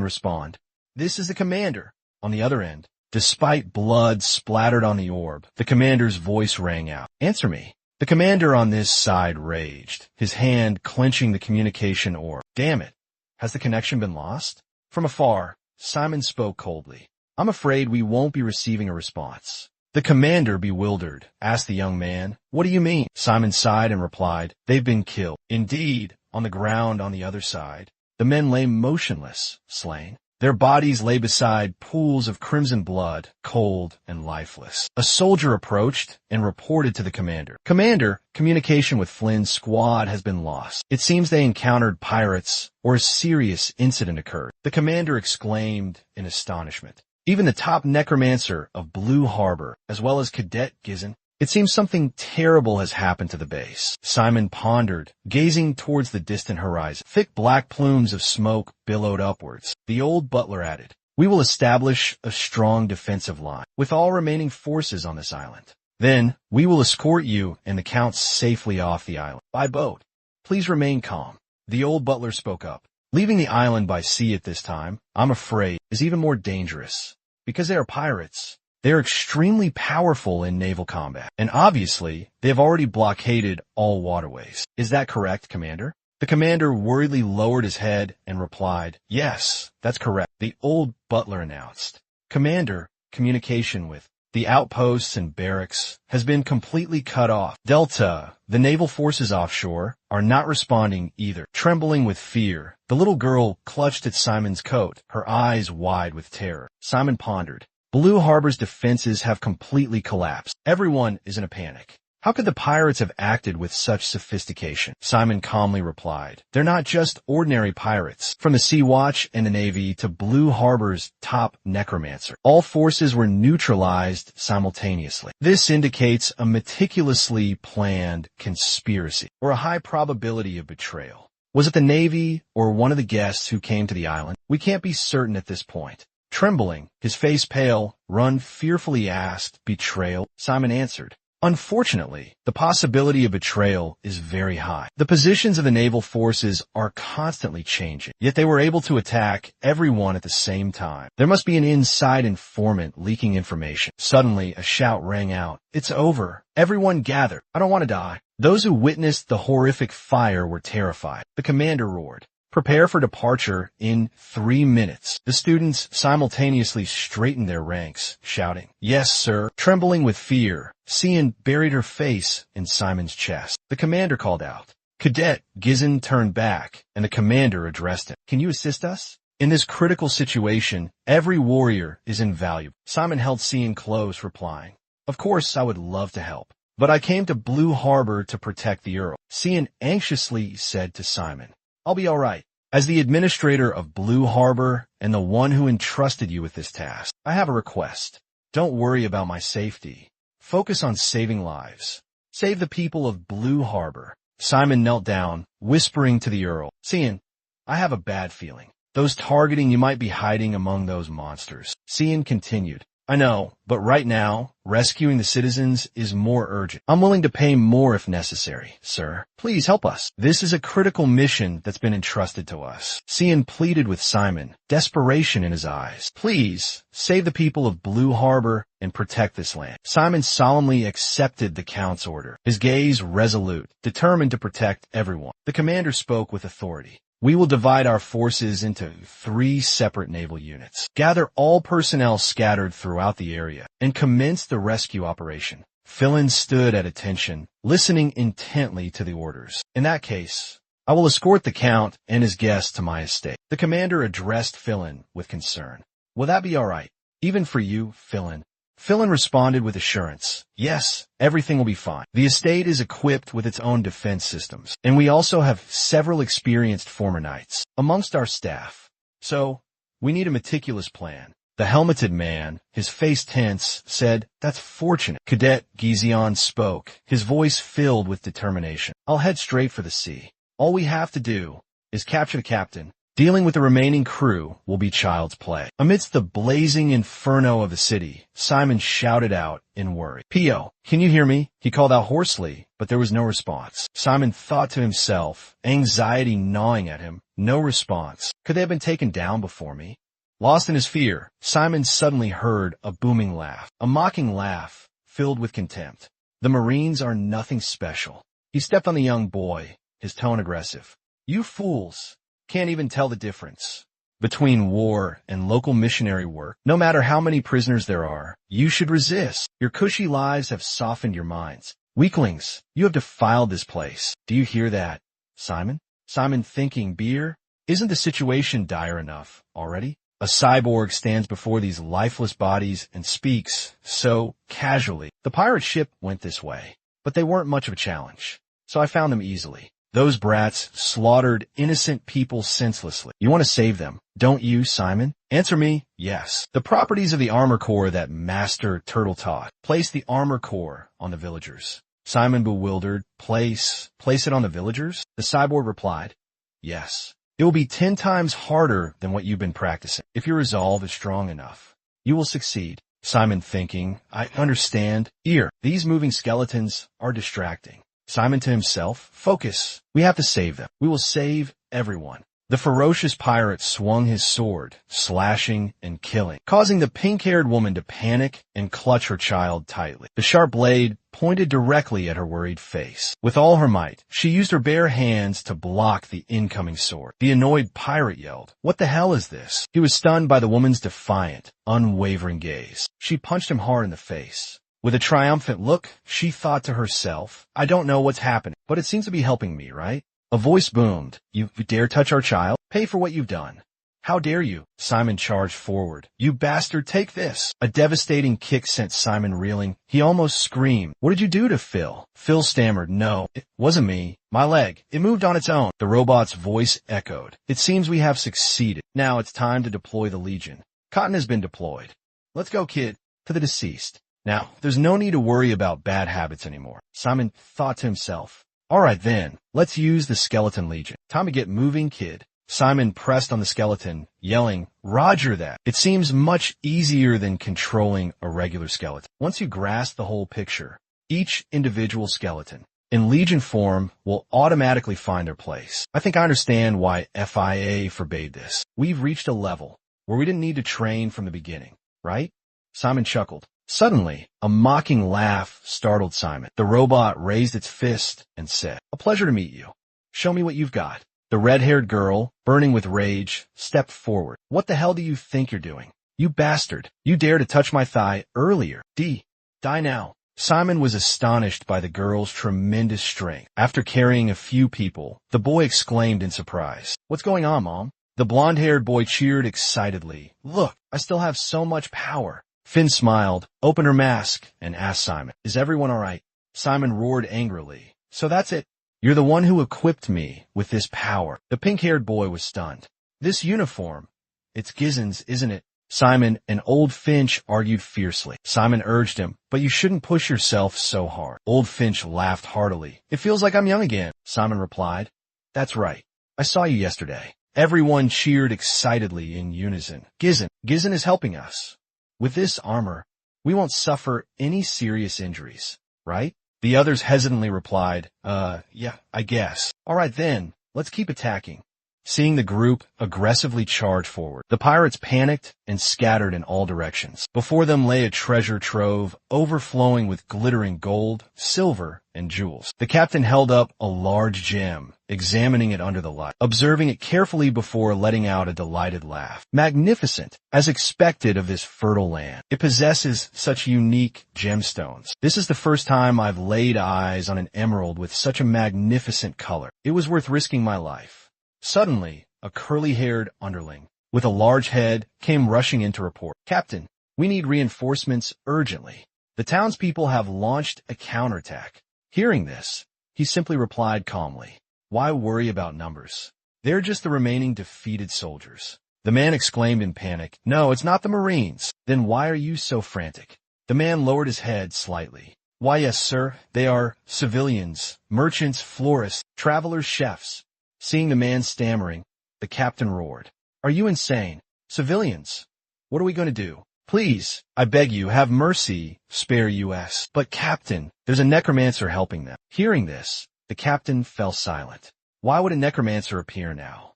respond. This is the commander. On the other end, despite blood splattered on the orb, the commander's voice rang out. Answer me. The commander on this side raged, his hand clenching the communication orb. Damn it. Has the connection been lost? From afar, Simon spoke coldly. I'm afraid we won't be receiving a response. The commander, bewildered, asked the young man, What do you mean? Simon sighed and replied, They've been killed. Indeed, on the ground on the other side, the men lay motionless, slain. Their bodies lay beside pools of crimson blood, cold and lifeless. A soldier approached and reported to the commander. Commander, communication with Flynn's squad has been lost. It seems they encountered pirates or a serious incident occurred. The commander exclaimed in astonishment. Even the top necromancer of Blue Harbor, as well as Cadet Gizon, it seems something terrible has happened to the base. Simon pondered, gazing towards the distant horizon. Thick black plumes of smoke billowed upwards. The old butler added, We will establish a strong defensive line with all remaining forces on this island. Then, we will escort you and the Count safely off the island by boat. Please remain calm. The old butler spoke up. Leaving the island by sea at this time, I'm afraid, is even more dangerous. Because they are pirates. They are extremely powerful in naval combat, and obviously, they have already blockaded all waterways. Is that correct, Commander? The commander worriedly lowered his head and replied, Yes, that's correct. The old butler announced. Commander, communication with the outposts and barracks has been completely cut off. Delta, the naval forces offshore, are not responding either. Trembling with fear, the little girl clutched at Simon's coat, her eyes wide with terror. Simon pondered. Blue Harbor's defenses have completely collapsed. Everyone is in a panic. How could the pirates have acted with such sophistication? Simon calmly replied, They're not just ordinary pirates. From the Sea Watch and the Navy to Blue Harbor's top necromancer, all forces were neutralized simultaneously. This indicates a meticulously planned conspiracy, or a high probability of betrayal. Was it the Navy or one of the guests who came to the island? We can't be certain at this point. Trembling, his face pale, Run fearfully asked, Betrayal? Simon answered, Unfortunately, the possibility of betrayal is very high. The positions of the naval forces are constantly changing, yet they were able to attack everyone at the same time. There must be an inside informant leaking information. Suddenly, a shout rang out. "It's over. Everyone gather. I don't want to die." Those who witnessed the horrific fire were terrified. The commander roared, "Prepare for departure in 3 minutes." The students simultaneously straightened their ranks, shouting, "Yes, sir." Trembling with fear, Cian buried her face in Simon's chest. The commander called out. Cadet Gizon turned back, and the commander addressed him. "Can you assist us? In this critical situation, every warrior is invaluable." Simon held Cian close, replying, "Of course I would love to help, but I came to Blue Harbor to protect the Earl." Cian anxiously said to Simon, "I'll be all right. As the administrator of Blue Harbor and the one who entrusted you with this task, I have a request. Don't worry about my safety. Focus on saving lives. Save the people of Blue Harbor." Simon knelt down, whispering to the Earl, "Cian, I have a bad feeling. Those targeting you might be hiding among those monsters." Cian continued, "I know, but right now, rescuing the citizens is more urgent. I'm willing to pay more if necessary, sir. Please help us. This is a critical mission that's been entrusted to us." Cian pleaded with Simon, desperation in his eyes. "Please, save the people of Blue Harbor and protect this land." Simon solemnly accepted the Count's order, his gaze resolute, determined to protect everyone. The commander spoke with authority. "We will divide our forces into 3 separate naval units. Gather all personnel scattered throughout the area and commence the rescue operation." Philin stood at attention, listening intently to the orders. "In that case, I will escort the Count and his guests to my estate." The commander addressed Philin with concern. "Will that be all right? Even for you, Philin?" Philin responded with assurance, "Yes, everything will be fine. The estate is equipped with its own defense systems, and we also have several experienced former knights amongst our staff. So, we need a meticulous plan." The helmeted man, his face tense, said, "That's fortunate." Cadet Gizon spoke, his voice filled with determination. "I'll head straight for the sea. All we have to do is capture the captain. Dealing with the remaining crew will be child's play." Amidst the blazing inferno of the city, Simon shouted out in worry, "Pio, can you hear me?" He called out hoarsely, but there was no response. Simon thought to himself, anxiety gnawing at him. No response. Could they have been taken down before me? Lost in his fear, Simon suddenly heard a booming laugh, a mocking laugh filled with contempt. "The Marines are nothing special." He stepped on the young boy, his tone aggressive. "You fools can't even tell the difference between war and local missionary work. No matter how many prisoners there are, you should resist. Your cushy lives have softened your minds. Weaklings, you have defiled this place. Do you hear that, Simon?" Simon thinking, beer? Isn't the situation dire enough already? A cyborg stands before these lifeless bodies and speaks so casually. "The pirate ship went this way, but they weren't much of a challenge, so I found them easily. Those brats slaughtered innocent people senselessly. You want to save them, don't you, Simon? Answer me, yes." The properties of the armor core that Master Turtle taught. Place the armor core on the villagers. Simon, bewildered, place it on the villagers? The cyborg replied, "Yes. It will be 10 times harder than what you've been practicing. If your resolve is strong enough, you will succeed." Simon thinking, "I understand. These moving skeletons are distracting." Simon to himself, "Focus. We have to save them. We will save everyone." The ferocious pirate swung his sword, slashing and killing, causing the pink-haired woman to panic and clutch her child tightly. The sharp blade pointed directly at her worried face. With all her might, she used her bare hands to block the incoming sword. The annoyed pirate yelled, "What the hell is this?" He was stunned by the woman's defiant, unwavering gaze. She punched him hard in the face. With a triumphant look, she thought to herself, "I don't know what's happening, but it seems to be helping me, right?" A voice boomed, "You dare touch our child? Pay for what you've done." "How dare you?" Simon charged forward. "You bastard, take this." A devastating kick sent Simon reeling. He almost screamed. "What did you do to Phil?" Phil stammered, "No, it wasn't me. My leg. It moved on its own." The robot's voice echoed. "It seems we have succeeded. Now it's time to deploy the Legion. Cotton has been deployed. Let's go, kid, to the deceased. Now, there's no need to worry about bad habits anymore." Simon thought to himself, "All right then, let's use the Skeleton Legion. Time to get moving, kid." Simon pressed on the skeleton, yelling, "Roger that." It seems much easier than controlling a regular skeleton. Once you grasp the whole picture, Each individual skeleton in Legion form will automatically find their place. I think I understand why FIA forbade this. We've reached a level where we didn't need to train from the beginning, right? Simon chuckled. Suddenly, a mocking laugh startled Simon. The robot raised its fist and said, "A pleasure to meet you. Show me what you've got." The red-haired girl, burning with rage, stepped forward. "What the hell do you think you're doing? You bastard. You dare to touch my thigh earlier. Die now." Simon was astonished by the girl's tremendous strength. After carrying a few people, the boy exclaimed in surprise, "What's going on, Mom?" The blonde-haired boy cheered excitedly. "Look, I still have so much power." Finn smiled, opened her mask, and asked Simon, "Is everyone all right?" Simon roared angrily. "So that's it? You're the one who equipped me with this power." The pink-haired boy was stunned. "This uniform, it's Gizen's, isn't it?" Simon and Old Finch argued fiercely. Simon urged him, "But you shouldn't push yourself so hard." Old Finch laughed heartily. "It feels like I'm young again," Simon replied. "That's right. I saw you yesterday." Everyone cheered excitedly in unison. Gizen is helping us. With this armor, we won't suffer any serious injuries, right? The others hesitantly replied, yeah, I guess. All right then, let's keep attacking." Seeing the group aggressively charge forward, the pirates panicked and scattered in all directions. Before them lay a treasure trove overflowing with glittering gold, silver, and jewels. The captain held up a large gem, examining it under the light, observing it carefully before letting out a delighted laugh. "Magnificent, as expected of this fertile land. It possesses such unique gemstones. This is the first time I've laid eyes on an emerald with such a magnificent color. It was worth risking my life." Suddenly, a curly-haired underling with a large head came rushing in to report, "Captain, we need reinforcements urgently. The townspeople have launched a counterattack." Hearing this, he simply replied calmly, "Why worry about numbers? They're just the remaining defeated soldiers." The man exclaimed in panic, "No, it's not the Marines." "Then why are you so frantic?" The man lowered his head slightly. "Why, yes, sir, they are civilians, merchants, florists, travelers, chefs." Seeing the man stammering, the captain roared, "Are you insane? Civilians? What are we going to do? Please, I beg you, have mercy, spare us." "But captain, there's a necromancer helping them." Hearing this, the captain fell silent. Why would a necromancer appear now?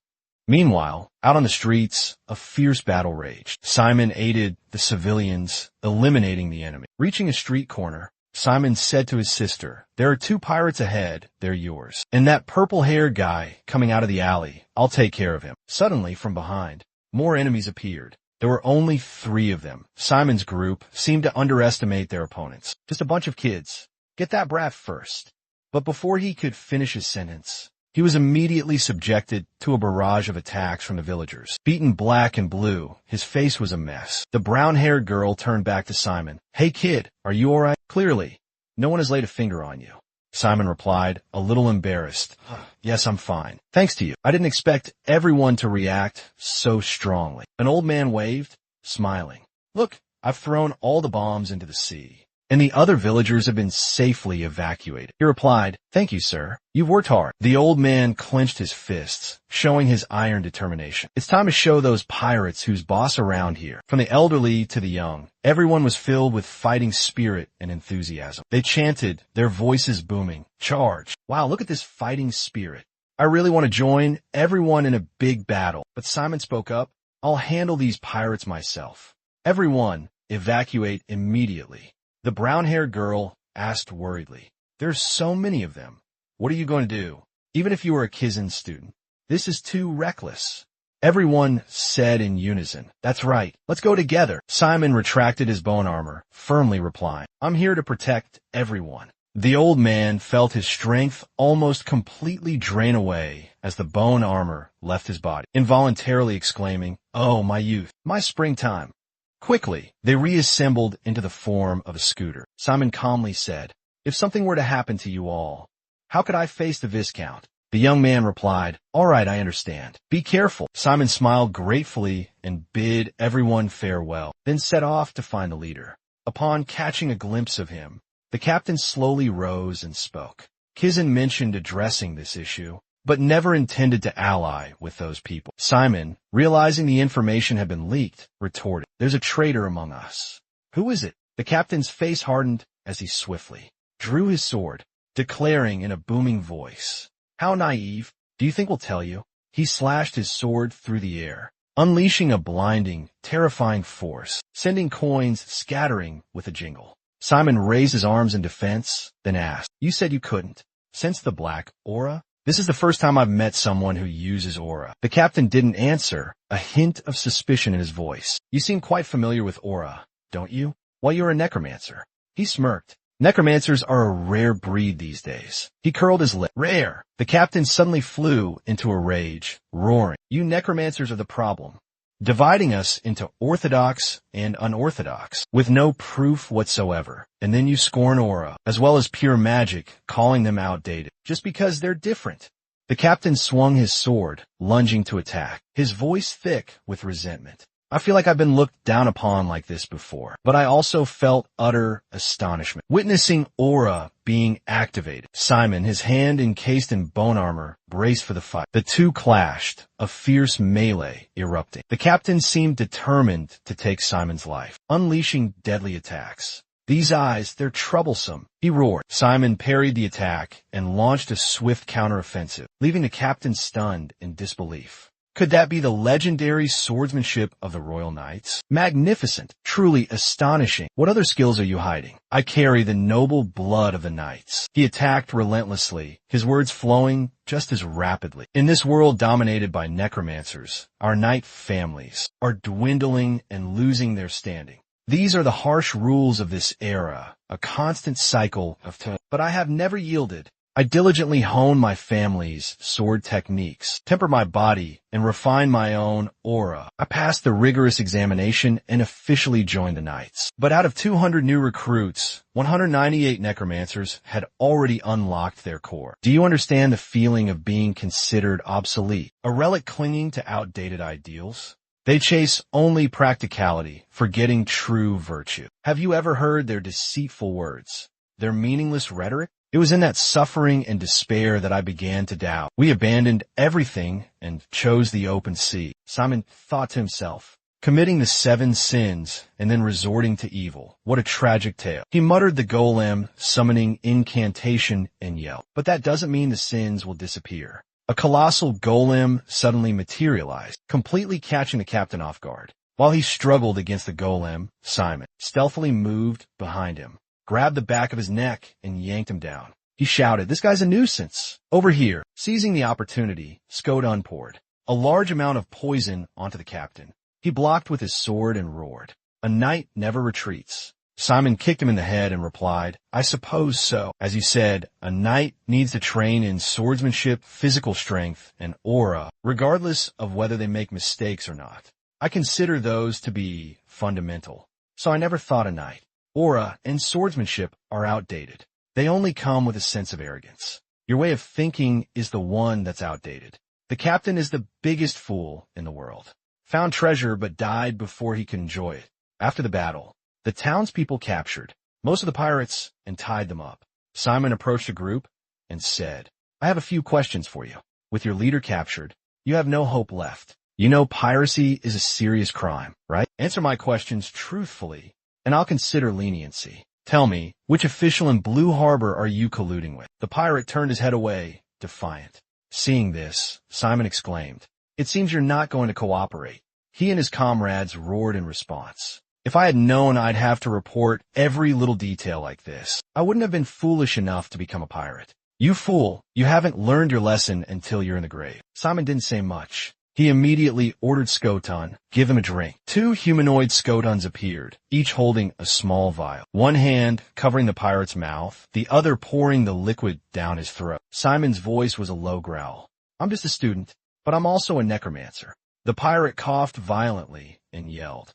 Meanwhile, out on the streets, a fierce battle raged. Simon aided the civilians, eliminating the enemy. Reaching a street corner, Simon said to his sister, "There are 2 pirates ahead, they're yours. And that purple-haired guy coming out of the alley, I'll take care of him." Suddenly, from behind, more enemies appeared. There were only 3 of them. Simon's group seemed to underestimate their opponents. "Just a bunch of kids. Get that brat first." But before he could finish his sentence, he was immediately subjected to a barrage of attacks from the villagers. Beaten black and blue, his face was a mess. The brown-haired girl turned back to Simon. "Hey kid, are you all right?" "Clearly, no one has laid a finger on you." Simon replied, a little embarrassed. "Yes, I'm fine. Thanks to you. I didn't expect everyone to react so strongly." An old man waved, smiling. "Look, I've thrown all the bombs into the sea, and the other villagers have been safely evacuated." He replied, "Thank you, sir. You've worked hard." The old man clenched his fists, showing his iron determination. "It's time to show those pirates who's boss around here." From the elderly to the young, everyone was filled with fighting spirit and enthusiasm. They chanted, their voices booming, "Charge! Wow, look at this fighting spirit. I really want to join everyone in a big battle." But Simon spoke up, "I'll handle these pirates myself. Everyone, evacuate immediately." The brown-haired girl asked worriedly, "There's so many of them. What are you going to do? Even if you were a Kizen student, this is too reckless." Everyone said in unison, "That's right. Let's go together." Simon retracted his bone armor, firmly replying, "I'm here to protect everyone." The old man felt his strength almost completely drain away as the bone armor left his body, involuntarily exclaiming, "Oh, my youth, my springtime." Quickly, they reassembled into the form of a scooter. Simon calmly said, "If something were to happen to you all, how could I face the Viscount?" The young man replied, "All right, I understand. Be careful." Simon smiled gratefully and bid everyone farewell, then set off to find the leader. Upon catching a glimpse of him, the captain slowly rose and spoke. Kizen mentioned addressing this issue, but never intended to ally with those people. Simon, realizing the information had been leaked, retorted, "There's a traitor among us." "Who is it?" The captain's face hardened as he swiftly, drew his sword, declaring in a booming voice, "How naive. Do you think we'll tell you?" He slashed his sword through the air, unleashing a blinding, terrifying force, sending coins scattering with a jingle. Simon raised his arms in defense, then asked, "You said you couldn't. Sense the black aura?" "This is the first time I've met someone who uses aura." The captain didn't answer, a hint of suspicion in his voice. "You seem quite familiar with aura, don't you? Well, you're a necromancer." He smirked. Necromancers are a rare breed these days. He curled his lip. "Rare." The captain suddenly flew into a rage, roaring, "You necromancers are the problem, dividing us into orthodox and unorthodox, with no proof whatsoever. And then you scorn aura, as well as pure magic, calling them outdated, just because they're different." The captain swung his sword, lunging to attack, his voice thick with resentment. "I feel like I've been looked down upon like this before, but I also felt utter astonishment, witnessing aura being activated." Simon, his hand encased in bone armor, braced for the fight. The two clashed, a fierce melee erupting. The captain seemed determined to take Simon's life, unleashing deadly attacks. "These eyes, they're troublesome," he roared. Simon parried the attack and launched a swift counteroffensive, leaving the captain stunned in disbelief. Could that be the legendary swordsmanship of the Royal Knights? Magnificent, truly astonishing. "What other skills are you hiding?" "I carry the noble blood of the knights." He attacked relentlessly, his words flowing just as rapidly. "In this world dominated by necromancers, our knight families are dwindling and losing their standing. These are the harsh rules of this era, a constant cycle of but I have never yielded. I diligently hone my family's sword techniques, temper my body, and refine my own aura. I passed the rigorous examination and officially joined the Knights. But out of 200 new recruits, 198 necromancers had already unlocked their core. Do you understand the feeling of being considered obsolete, a relic clinging to outdated ideals? They chase only practicality, forgetting true virtue. Have you ever heard their deceitful words, their meaningless rhetoric? It was in that suffering and despair that I began to doubt. We abandoned everything and chose the open sea." Simon thought to himself, committing the 7 sins and then resorting to evil. What a tragic tale. He muttered the golem, summoning incantation and yelled. But that doesn't mean the sins will disappear. A colossal golem suddenly materialized, completely catching the captain off guard. While he struggled against the golem, Simon stealthily moved behind him, grabbed the back of his neck, and yanked him down. He shouted, "This guy's a nuisance. Over here." Seizing the opportunity, Skodun poured a large amount of poison onto the captain. He blocked with his sword and roared, "A knight never retreats." Simon kicked him in the head and replied, "I suppose so. As you said, a knight needs to train in swordsmanship, physical strength, and aura, regardless of whether they make mistakes or not. I consider those to be fundamental. So I never thought a knight. Aura and swordsmanship are outdated. They only come with a sense of arrogance. Your way of thinking is the one that's outdated. The captain is the biggest fool in the world. Found treasure but died before he could enjoy it. After the battle, the townspeople captured most of the pirates and tied them up. Simon approached the group and said, "I have a few questions for you. With your leader captured, you have no hope left. You know piracy is a serious crime, right? Answer my questions truthfully, and I'll consider leniency. Tell me, which official in Blue Harbor are you colluding with?" The pirate turned his head away, defiant. Seeing this, Simon exclaimed, "It seems you're not going to cooperate." He and his comrades roared in response. "If I had known I'd have to report every little detail like this, I wouldn't have been foolish enough to become a pirate." "You fool, you haven't learned your lesson until you're in the grave." Simon didn't say much. He immediately ordered Skodun, "Give him a drink." 2 humanoid Skoduns appeared, each holding a small vial, one hand covering the pirate's mouth, the other pouring the liquid down his throat. Simon's voice was a low growl. "I'm just a student, but I'm also a necromancer." The pirate coughed violently and yelled,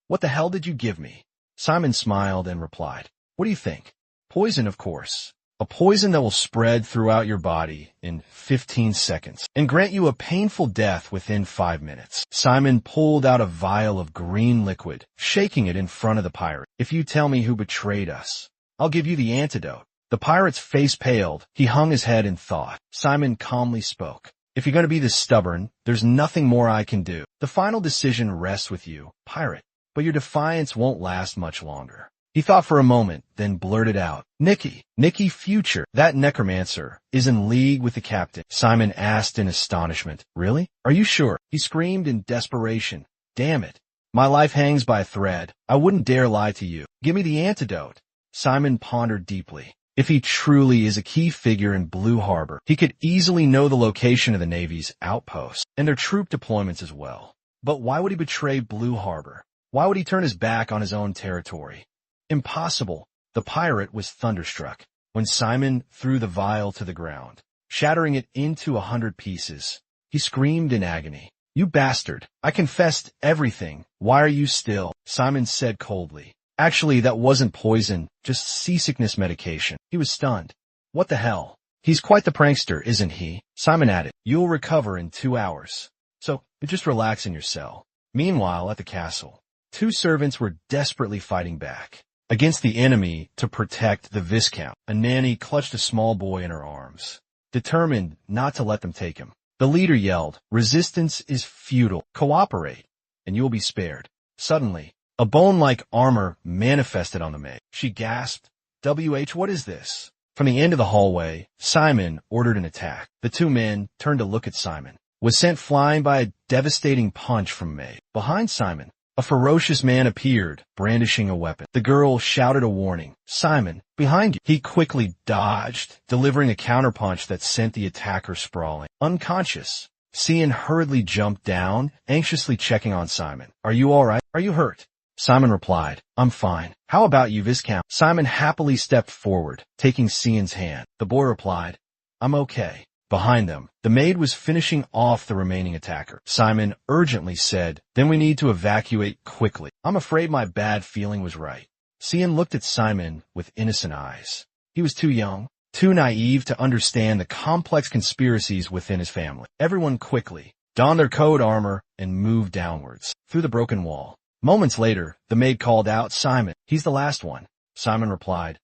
What the hell did you give me?" Simon smiled and replied, "What do you think? Poison, of course. A poison that will spread throughout your body in 15 seconds and grant you a painful death within 5 minutes. Simon pulled out a vial of green liquid, shaking it in front of the pirate. "If you tell me who betrayed us, I'll give you the antidote." The pirate's face paled. He hung his head in thought. Simon calmly spoke. "If you're going to be this stubborn, there's nothing more I can do. The final decision rests with you, pirate, but your defiance won't last much longer. He thought for a moment, then blurted out, Nicky Future, that necromancer, is in league with the captain. Simon asked in astonishment. Really? Are you sure? He screamed in desperation. Damn it. My life hangs by a thread. I wouldn't dare lie to you. Give me the antidote. Simon pondered deeply. If he truly is a key figure in Blue Harbor, he could easily know the location of the Navy's outposts and their troop deployments as well. But why would he betray Blue Harbor? Why would he turn his back on his own territory? Impossible. The pirate was thunderstruck when Simon threw the vial to the ground, shattering it into 100 pieces. He screamed in agony. You bastard! I confessed everything. Why are you still? Simon said coldly. Actually, that wasn't poison, just seasickness medication. He was stunned. What the hell? He's quite the prankster, isn't he? Simon added. You'll recover in 2 hours. So, just relax in your cell. Meanwhile, at the castle, 2 servants were desperately fighting back against the enemy to protect the Viscount. A nanny clutched a small boy in her arms, determined not to let them take him. The leader yelled, resistance is futile. Cooperate, and you will be spared. Suddenly, a bone-like armor manifested on the maid. She gasped, what is this? From the end of the hallway, Simon ordered an attack. The 2 men turned to look at Simon, was sent flying by a devastating punch from Maid. Behind Simon, a ferocious man appeared, brandishing a weapon. The girl shouted a warning. Simon, behind you. He quickly dodged, delivering a counterpunch that sent the attacker sprawling. Unconscious, Cian hurriedly jumped down, anxiously checking on Simon. Are you all right? Are you hurt? Simon replied, I'm fine. How about you, Viscount? Simon happily stepped forward, taking Cian's hand. The boy replied, I'm okay. Behind them, the maid was finishing off the remaining attacker. Simon urgently said, then we need to evacuate quickly. I'm afraid my bad feeling was right. Cian looked at Simon with innocent eyes. He was too young, too naive to understand the complex conspiracies within his family. Everyone quickly donned their code armor and moved downwards through the broken wall. Moments later, the maid called out, Simon, he's the last one. Simon replied,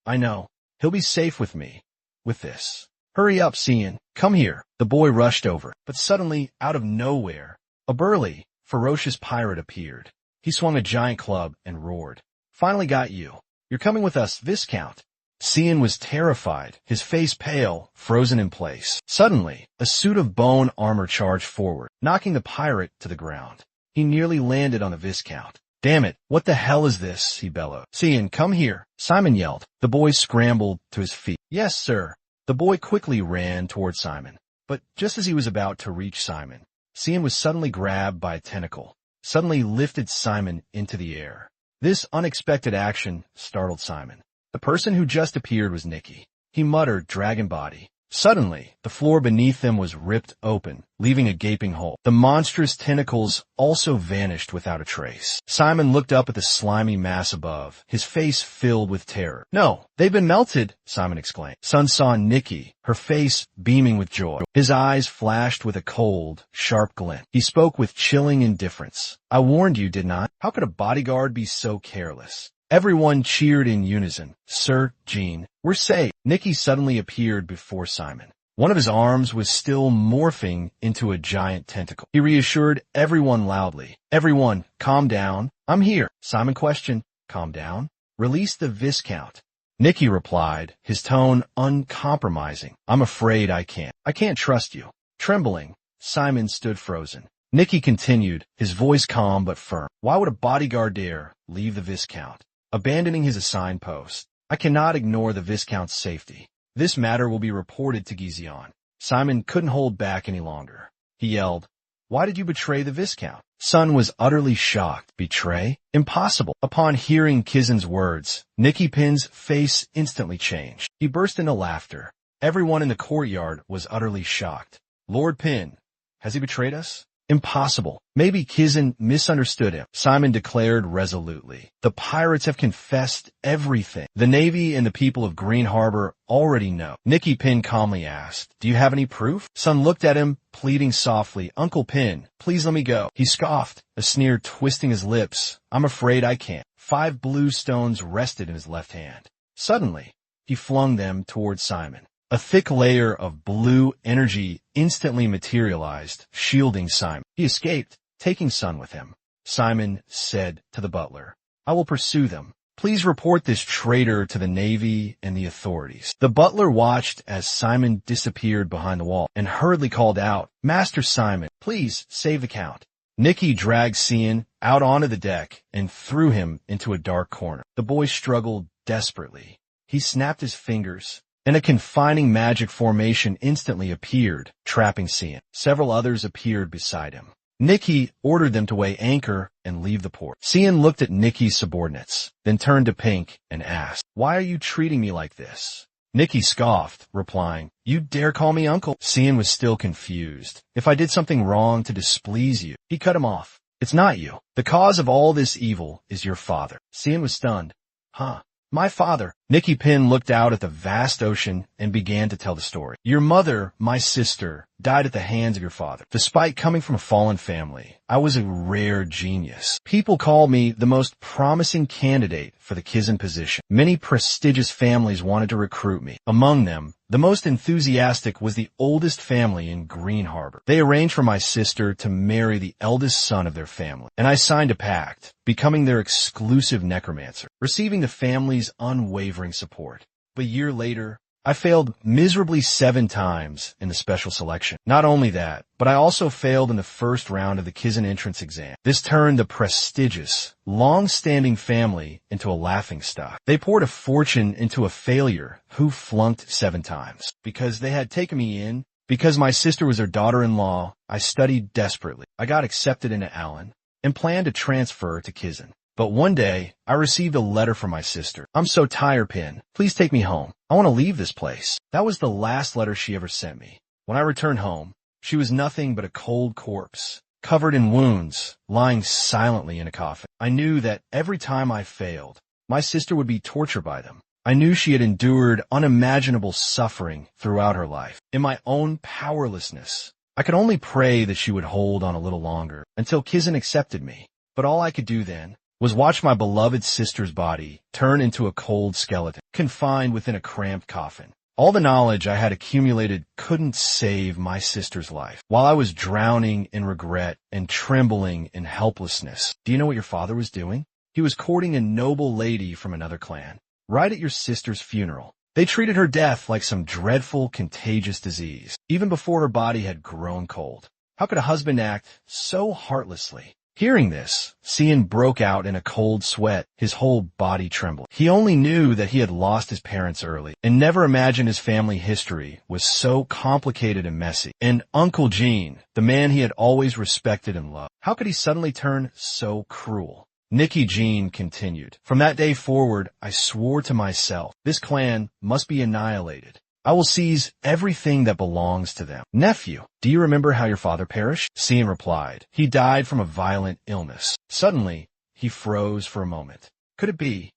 I know. He'll be safe with me. With this. Hurry up, Cian. Come here. The boy rushed over, but suddenly, out of nowhere, a burly, ferocious pirate appeared. He swung a giant club and roared. Finally got you. You're coming with us, Viscount. Cian was terrified, his face pale, frozen in place. Suddenly, a suit of bone armor charged forward, knocking the pirate to the ground. He nearly landed on the Viscount. Damn it, what the hell is this? He bellowed. Cian, come here. Simon yelled. The boy scrambled to his feet. Yes, sir. The boy quickly ran toward Simon. But just as he was about to reach Simon, Cian was suddenly grabbed by a tentacle, suddenly lifted Simon into the air. This unexpected action startled Simon. The person who just appeared was Nicky. He muttered, dragon body. Suddenly, the floor beneath them was ripped open, leaving a gaping hole. The monstrous tentacles also vanished without a trace. Simon looked up at the slimy mass above, his face filled with terror. No, they've been melted, Simon exclaimed. Sun saw Nicky, her face beaming with joy. His eyes flashed with a cold, sharp glint. He spoke with chilling indifference. I warned you, didn't I? How could a bodyguard be so careless? Everyone cheered in unison. Sir, Jean, we're safe. Nicky suddenly appeared before Simon. One of his arms was still morphing into a giant tentacle. He reassured everyone loudly. Everyone, calm down. I'm here. Simon questioned, calm down? Release the Viscount. Nicky replied, his tone uncompromising. I'm afraid I can't. I can't trust you. Trembling, Simon stood frozen. Nicky continued, his voice calm but firm. Why would a bodyguard dare leave the Viscount, abandoning his assigned post? I cannot ignore the Viscount's safety. This matter will be reported to Gizion. Simon couldn't hold back any longer. He yelled, why did you betray the Viscount? Sun was utterly shocked. Betray? Impossible. Upon hearing Kizin's words, Nicky Pin's face instantly changed. He burst into laughter. Everyone in the courtyard was utterly shocked. Lord Pin, has he betrayed us? Impossible. Maybe Kizin misunderstood him. Simon declared resolutely. The pirates have confessed everything. The Navy and the people of Green Harbor already know. Nicky Pin calmly asked, do you have any proof? Sun looked at him, pleading softly. Uncle Pin, please let me go. He scoffed, a sneer twisting his lips. I'm afraid I can't. 5 blue stones rested in his left hand. Suddenly, he flung them toward Simon. A thick layer of blue energy instantly materialized, shielding Simon. He escaped, taking Sun with him. Simon said to the butler, I will pursue them. Please report this traitor to the Navy and the authorities. The butler watched as Simon disappeared behind the wall and hurriedly called out, Master Simon, please save the Count. Nikki dragged Cian out onto the deck and threw him into a dark corner. The boy struggled desperately. He snapped his fingers, and a confining magic formation instantly appeared, trapping Cian. Several others appeared beside him. Nikki ordered them to weigh anchor and leave the port. Cian looked at Nikki's subordinates, then turned to Pink and asked, Why are you treating me like this? Nikki scoffed, replying, You dare call me uncle? Cian was still confused. If I did something wrong to displease you, he cut him off. It's not you. The cause of all this evil is your father. Cian was stunned. Huh? My father. Nikki Pin looked out at the vast ocean and began to tell the story. Your mother, my sister, died at the hands of your father. Despite coming from a fallen family, I was a rare genius. People called me the most promising candidate for the Kizun position. Many prestigious families wanted to recruit me. Among them, the most enthusiastic was the oldest family in Green Harbor. They arranged for my sister to marry the eldest son of their family, and I signed a pact, becoming their exclusive necromancer, receiving the family's unwavering support. But a year later, I failed miserably 7 times in the special selection. Not only that, but I also failed in the first round of the Kizun entrance exam. This turned the prestigious, long-standing family into a laughingstock. They poured a fortune into a failure who flunked 7 times. Because they had taken me in, because my sister was their daughter-in-law, I studied desperately. I got accepted into Allen and planned to transfer to Kizun. But one day, I received a letter from my sister. I'm so tired, Pin. Please take me home. I want to leave this place. That was the last letter she ever sent me. When I returned home, she was nothing but a cold corpse, covered in wounds, lying silently in a coffin. I knew that every time I failed, my sister would be tortured by them. I knew she had endured unimaginable suffering throughout her life. In my own powerlessness, I could only pray that she would hold on a little longer until Kizun accepted me. But all I could do then was watch my beloved sister's body turn into a cold skeleton, confined within a cramped coffin. All the knowledge I had accumulated couldn't save my sister's life. While I was drowning in regret and trembling in helplessness, do you know what your father was doing? He was courting a noble lady from another clan, right at your sister's funeral. They treated her death like some dreadful, contagious disease, even before her body had grown cold. How could a husband act so heartlessly? Hearing this, Cian broke out in a cold sweat, his whole body trembling. He only knew that he had lost his parents early, and never imagined his family history was so complicated and messy. And Uncle Gene, the man he had always respected and loved, how could he suddenly turn so cruel? Nikki Jean continued, From that day forward, I swore to myself, this clan must be annihilated. I will seize everything that belongs to them. Nephew, do you remember how your father perished? Cian replied, He died from a violent illness. Suddenly, he froze for a moment. Could it be?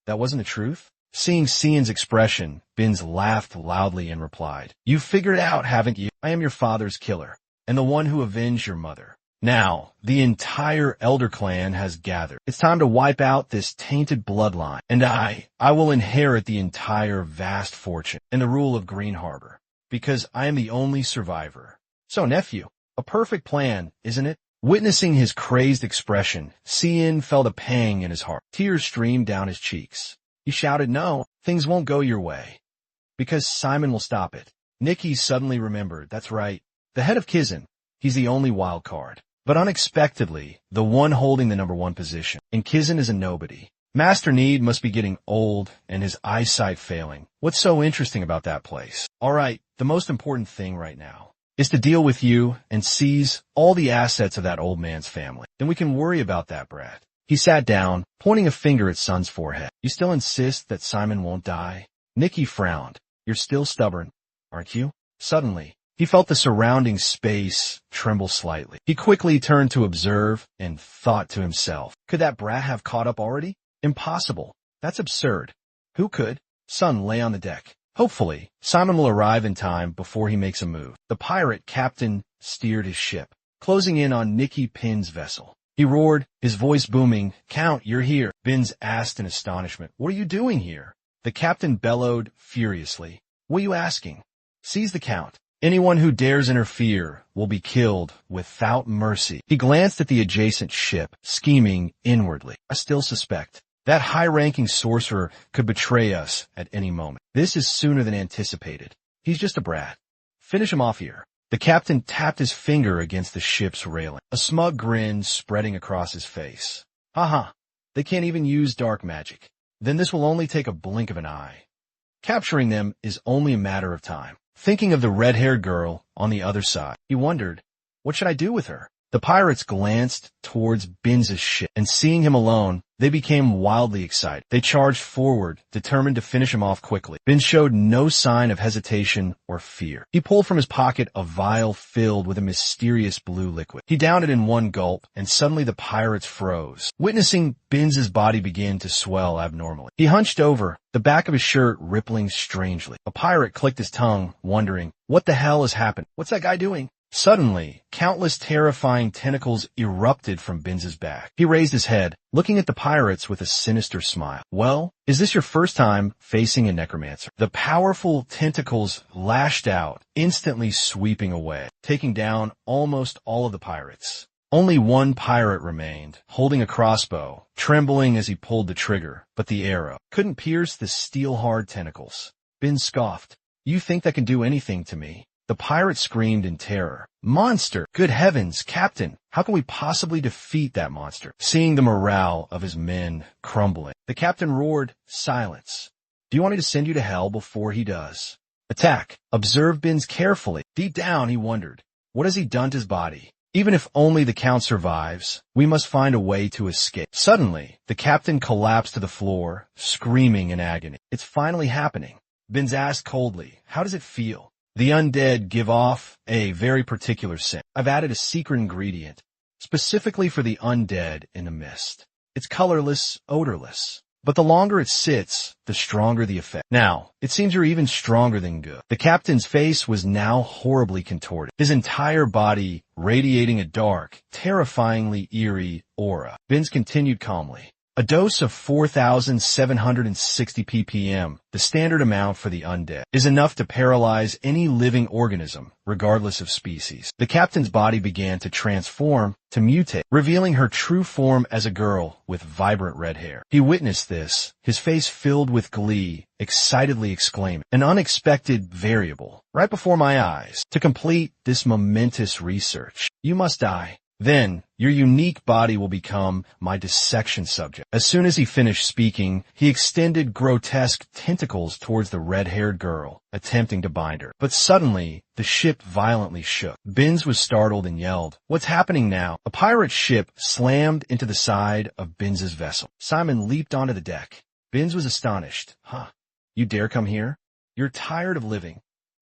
That wasn't the truth? Seeing Cian's expression, Binz laughed loudly and replied, You figured it out, haven't you? I am your father's killer, and the one who avenged your mother. Now, the entire Elder Clan has gathered. It's time to wipe out this tainted bloodline, and I will inherit the entire vast fortune and the rule of Green Harbor, because I am the only survivor. So, nephew, a perfect plan, isn't it? Witnessing his crazed expression, Cian felt a pang in his heart. Tears streamed down his cheeks. He shouted, No, things won't go your way, because Simon will stop it. Nikki suddenly remembered, that's right, the head of Kizun, he's the only wild card. But unexpectedly, the one holding the number 1 position. And Kizun is a nobody. Master Need must be getting old and his eyesight failing. What's so interesting about that place? All right, the most important thing right now is to deal with you and seize all the assets of that old man's family. Then we can worry about that, Brad. He sat down, pointing a finger at Sun's forehead. You still insist that Simon won't die? Nikki frowned. You're still stubborn, aren't you? Suddenly, he felt the surrounding space tremble slightly. He quickly turned to observe and thought to himself, could that brat have caught up already? Impossible. That's absurd. Who could? Sun lay on the deck. Hopefully, Simon will arrive in time before he makes a move. The pirate captain steered his ship, closing in on Nikki Pin's vessel. He roared, his voice booming, Count, you're here. Binz asked in astonishment, What are you doing here? The captain bellowed furiously, What are you asking? Seize the Count. Anyone who dares interfere will be killed without mercy. He glanced at the adjacent ship, scheming inwardly. I still suspect That high-ranking sorcerer could betray us at any moment. This is sooner than anticipated. He's just a brat. Finish him off here. The captain tapped his finger against the ship's railing, a smug grin spreading across his face. Haha, they can't even use dark magic. Then this will only take a blink of an eye. Capturing them is only a matter of time. Thinking of the red-haired girl on the other side, he wondered, what should I do with her? The pirates glanced towards Binz's ship, and seeing him alone, they became wildly excited. They charged forward, determined to finish him off quickly. Binz showed no sign of hesitation or fear. He pulled from his pocket a vial filled with a mysterious blue liquid. He downed it in one gulp, and suddenly the pirates froze, witnessing Binz's body begin to swell abnormally. He hunched over, the back of his shirt rippling strangely. A pirate clicked his tongue, wondering, what the hell has happened? What's that guy doing? Suddenly, countless terrifying tentacles erupted from Binz's back. He raised his head, looking at the pirates with a sinister smile. Well, is this your first time facing a necromancer? The powerful tentacles lashed out, instantly sweeping away, taking down almost all of the pirates. Only one pirate remained, holding a crossbow, trembling as he pulled the trigger, but the arrow couldn't pierce the steel-hard tentacles. Binz scoffed. You think that can do anything to me? The pirate screamed in terror. Monster! Good heavens, Captain! How can we possibly defeat that monster? Seeing the morale of his men crumbling, the captain roared, silence. Do you want me to send you to hell before he does? Attack! Observe Binz carefully. Deep down, he wondered, what has he done to his body? Even if only the Count survives, we must find a way to escape. Suddenly, the captain collapsed to the floor, screaming in agony. It's finally happening. Binz asked coldly, how does it feel? The undead give off a very particular scent. I've added a secret ingredient, specifically for the undead in a mist. It's colorless, odorless. But the longer it sits, the stronger the effect. Now, it seems you're even stronger than good. The captain's face was now horribly contorted, his entire body radiating a dark, terrifyingly eerie aura. Binz continued calmly. A dose of 4,760 ppm, the standard amount for the undead, is enough to paralyze any living organism, regardless of species. The captain's body began to transform, to mutate, revealing her true form as a girl with vibrant red hair. He witnessed this, his face filled with glee, excitedly exclaiming, an unexpected variable, right before my eyes. To complete this momentous research, you must die. Then, your unique body will become my dissection subject. As soon as he finished speaking, he extended grotesque tentacles towards the red-haired girl, attempting to bind her. But suddenly, the ship violently shook. Binz was startled and yelled, what's happening now? A pirate ship slammed into the side of Binz's vessel. Simon leaped onto the deck. Binz was astonished. Huh? You dare come here? You're tired of living.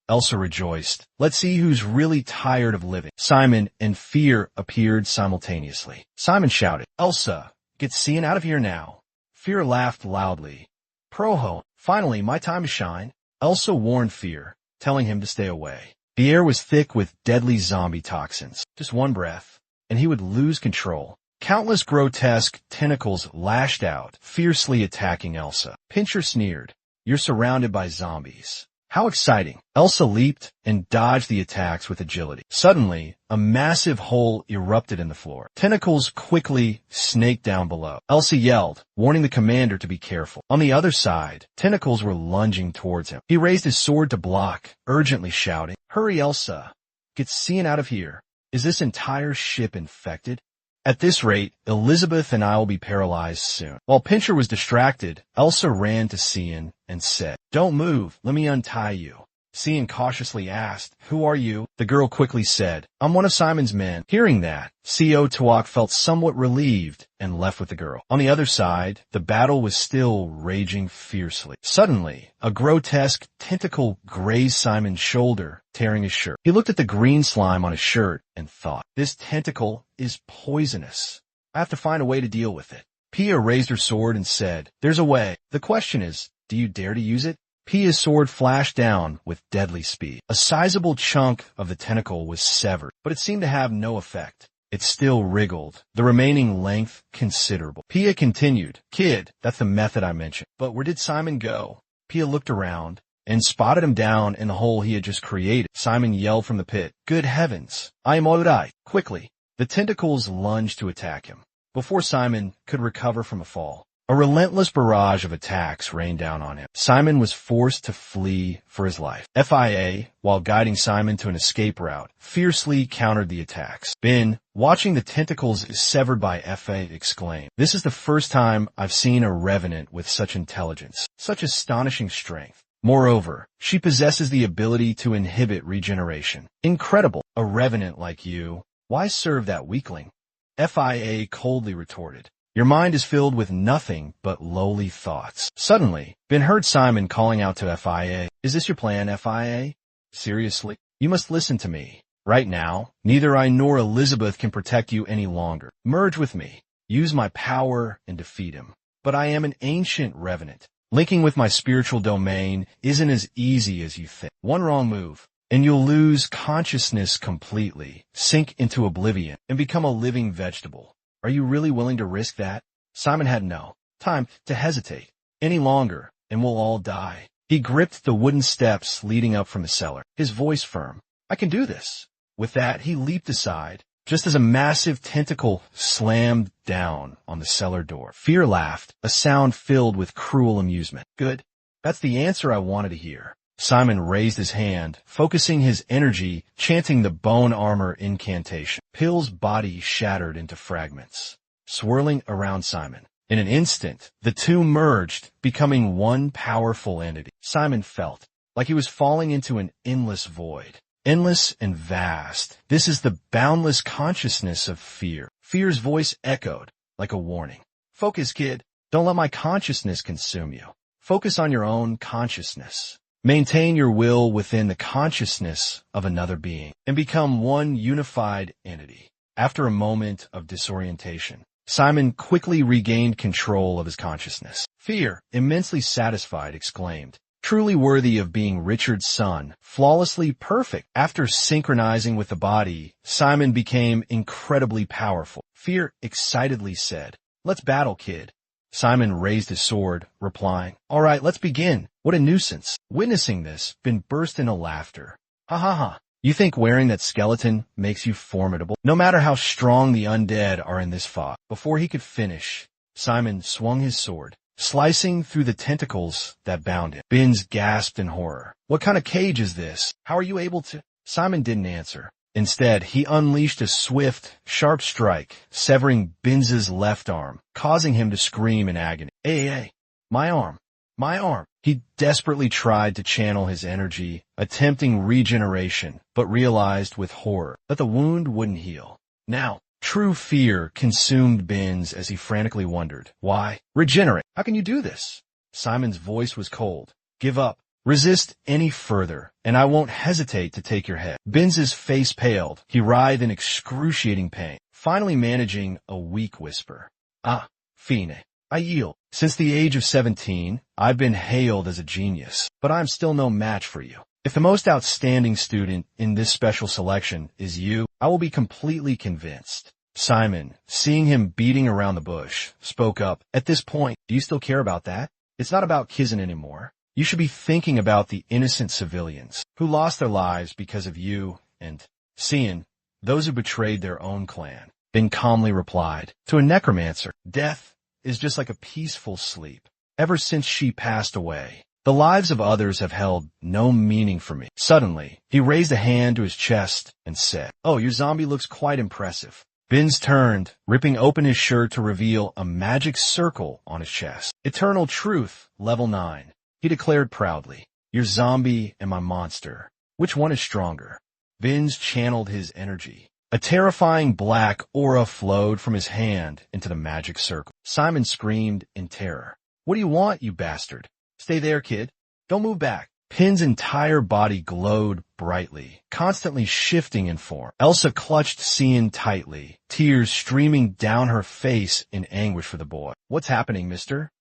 Elsa rejoiced. Let's see who's really tired of living. Simon and Fear appeared simultaneously. Simon shouted, Elsa, get Cian out of here now. Fear laughed loudly. Proho, finally, my time to shine. Elsa warned Fear, telling him to stay away. The air was thick with deadly zombie toxins. Just one breath, and he would lose control. Countless grotesque tentacles lashed out, fiercely attacking Elsa. Pincher sneered. You're surrounded by zombies. How exciting! Elsa leaped and dodged the attacks with agility. Suddenly, a massive hole erupted in the floor. Tentacles quickly snaked down below. Elsa yelled, warning the commander to be careful. On the other side, tentacles were lunging towards him. He raised his sword to block, urgently shouting, Hurry, Elsa! Get Cian out of here. Is this entire ship infected? At this rate, Elizabeth and I will be paralyzed soon. While Pincher was distracted, Elsa ran to Cian and said, Don't move, let me untie you. Cian cautiously asked, Who are you? The girl quickly said, I'm one of Simon's men. Hearing that, C.O. Tuak felt somewhat relieved and left with the girl. On the other side, the battle was still raging fiercely. Suddenly, a grotesque tentacle grazed Simon's shoulder, tearing his shirt. He looked at the green slime on his shirt and thought, This tentacle is poisonous. I have to find a way to deal with it. Pia raised her sword and said, There's a way. The question is, do you dare to use it? Pia's sword flashed down with deadly speed. A sizable chunk of the tentacle was severed, but it seemed to have no effect. It still wriggled, the remaining length considerable. Pia continued, Kid, that's the method I mentioned. But where did Simon go? Pia looked around and spotted him down in the hole he had just created. Simon yelled from the pit, Good heavens, I am all right. Quickly, the tentacles lunged to attack him. Before Simon could recover from a fall, A relentless barrage of attacks rained down on him. Simon was forced to flee for his life. FIA, while guiding Simon to an escape route, fiercely countered the attacks. Bin, watching the tentacles severed by FA, exclaimed, "This is the first time I've seen a revenant with such intelligence, such astonishing strength. Moreover, she possesses the ability to inhibit regeneration. Incredible! A revenant like you. Why serve that weakling?" FIA coldly retorted, "Your mind is filled with nothing but lowly thoughts." Suddenly, Ben heard Simon calling out to FIA, "Is this your plan, FIA? Seriously? You must listen to me. Right now, neither I nor Elizabeth can protect you any longer. Merge with me. Use my power and defeat him. But I am an ancient revenant. Linking with my spiritual domain isn't as easy as you think. One wrong move, and you'll lose consciousness completely, sink into oblivion, and become a living vegetable. Are you really willing to risk that?" Simon had no time to hesitate any longer, and we'll all die. He gripped the wooden steps leading up from the cellar, his voice firm. "I can do this." With that, he leaped aside, just as a massive tentacle slammed down on the cellar door. Fear laughed, a sound filled with cruel amusement. "Good. That's the answer I wanted to hear." Simon raised his hand, focusing his energy, chanting the bone armor incantation. Pill's body shattered into fragments, swirling around Simon. In an instant, the two merged, becoming one powerful entity. Simon felt like he was falling into an endless void. Endless and vast. This is the boundless consciousness of fear. Fear's voice echoed like a warning. "Focus, kid. Don't let my consciousness consume you. Focus on your own consciousness. Maintain your will within the consciousness of another being, and become one unified entity." After a moment of disorientation, Simon quickly regained control of his consciousness. Fear, immensely satisfied, exclaimed, "Truly worthy of being Richard's son, flawlessly perfect." After synchronizing with the body, Simon became incredibly powerful. Fear excitedly said, "Let's battle, kid." Simon raised his sword, replying, "All right, let's begin." What a nuisance. Witnessing this, Ben burst into laughter. "Ha ha ha. You think wearing that skeleton makes you formidable? No matter how strong the undead are in this fog." Before he could finish, Simon swung his sword, slicing through the tentacles that bound him. Binns gasped in horror. "What kind of cage is this? How are you able to—" Simon didn't answer. Instead, he unleashed a swift, sharp strike, severing Binns's left arm, causing him to scream in agony. Hey, my arm, my arm." He desperately tried to channel his energy, attempting regeneration, but realized with horror that the wound wouldn't heal. Now, true fear consumed Binns as he frantically wondered, "Why? Regenerate. How can you do this?" Simon's voice was cold. "Give up. Resist any further, and I won't hesitate to take your head." Binns's face paled. He writhed in excruciating pain, finally managing a weak whisper. "Ah, Fine, I yield. Since the age of 17, I've been hailed as a genius, but I'm still no match for you. If the most outstanding student in this special selection is you, I will be completely convinced." Simon, seeing him beating around the bush, spoke up. "At this point, do you still care about that? It's not about Kizan anymore. You should be thinking about the innocent civilians who lost their lives because of you and Cian, those who betrayed their own clan." Ben calmly replied, "To a necromancer, death is just like a peaceful sleep. Ever since she passed away, the lives of others have held no meaning for me." Suddenly, he raised a hand to his chest and said, "Oh, your zombie looks quite impressive." Binns turned, ripping open his shirt to reveal a magic circle on his chest. "Eternal Truth, level 9. He declared proudly, "Your zombie and my monster. Which one is stronger?" Binns channeled his energy. A terrifying black aura flowed from his hand into the magic circle. Simon screamed in terror. "What do you want, you bastard? Stay there, kid. Don't move back." Pin's entire body glowed brightly, constantly shifting in form. Elsa clutched Cian tightly, tears streaming down her face in anguish for the boy. "What's happening, Mr.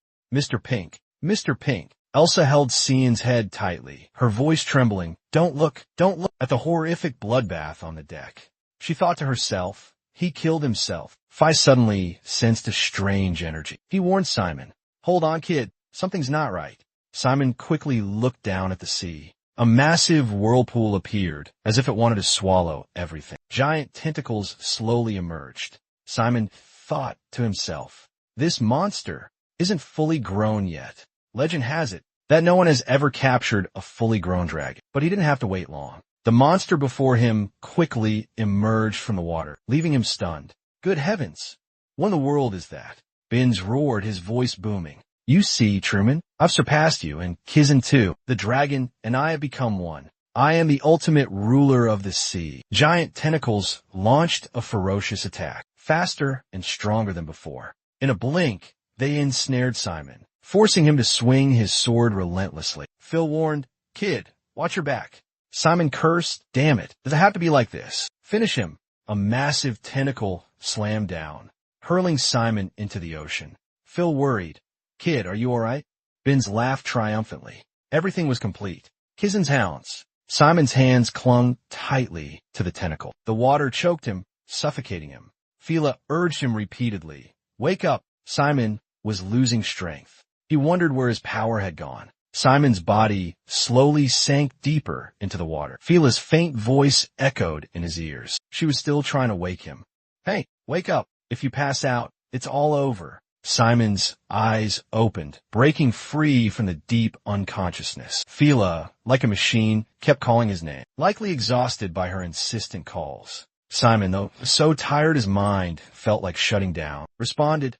Pink? Mr. Pink." Elsa held Cian's head tightly, her voice trembling. Don't look at the horrific bloodbath on the deck." She thought to herself, "He killed himself." Fi suddenly sensed a strange energy. He warned Simon, "Hold on, kid. Something's not right." Simon quickly looked down at the sea. A massive whirlpool appeared, as if it wanted to swallow everything. Giant tentacles slowly emerged. Simon thought to himself, "This monster isn't fully grown yet. Legend has it that no one has ever captured a fully grown dragon, but he didn't have to wait long. The monster before him quickly emerged from the water, leaving him stunned. Good heavens! What in the world is that? Binz roared, his voice booming. You see, Truman, I've surpassed you, and Kizan too. The dragon and I have become one. I am the ultimate ruler of the sea. Giant tentacles launched a ferocious attack, faster and stronger than before. In a blink, they ensnared Simon, forcing him to swing his sword relentlessly. Phil warned, Kid, watch your back. Simon cursed, damn it, does it have to be like this? Finish him. A massive tentacle slammed down, hurling Simon into the ocean. Phil worried, Kid, are you alright? Binz laughed triumphantly. Everything was complete. Kizan's hounds. Simon's hands clung tightly to the tentacle. The water choked him, suffocating him. Fila urged him repeatedly. Wake up. Simon was losing strength. He wondered where his power had gone. Simon's body slowly sank deeper into the water. Fila's faint voice echoed in his ears. She was still trying to wake him. Hey, wake up. If you pass out, it's all over. Simon's eyes opened, breaking free from the deep unconsciousness. Fila, like a machine, kept calling his name, likely exhausted by her insistent calls. Simon, though so tired his mind felt like shutting down, responded,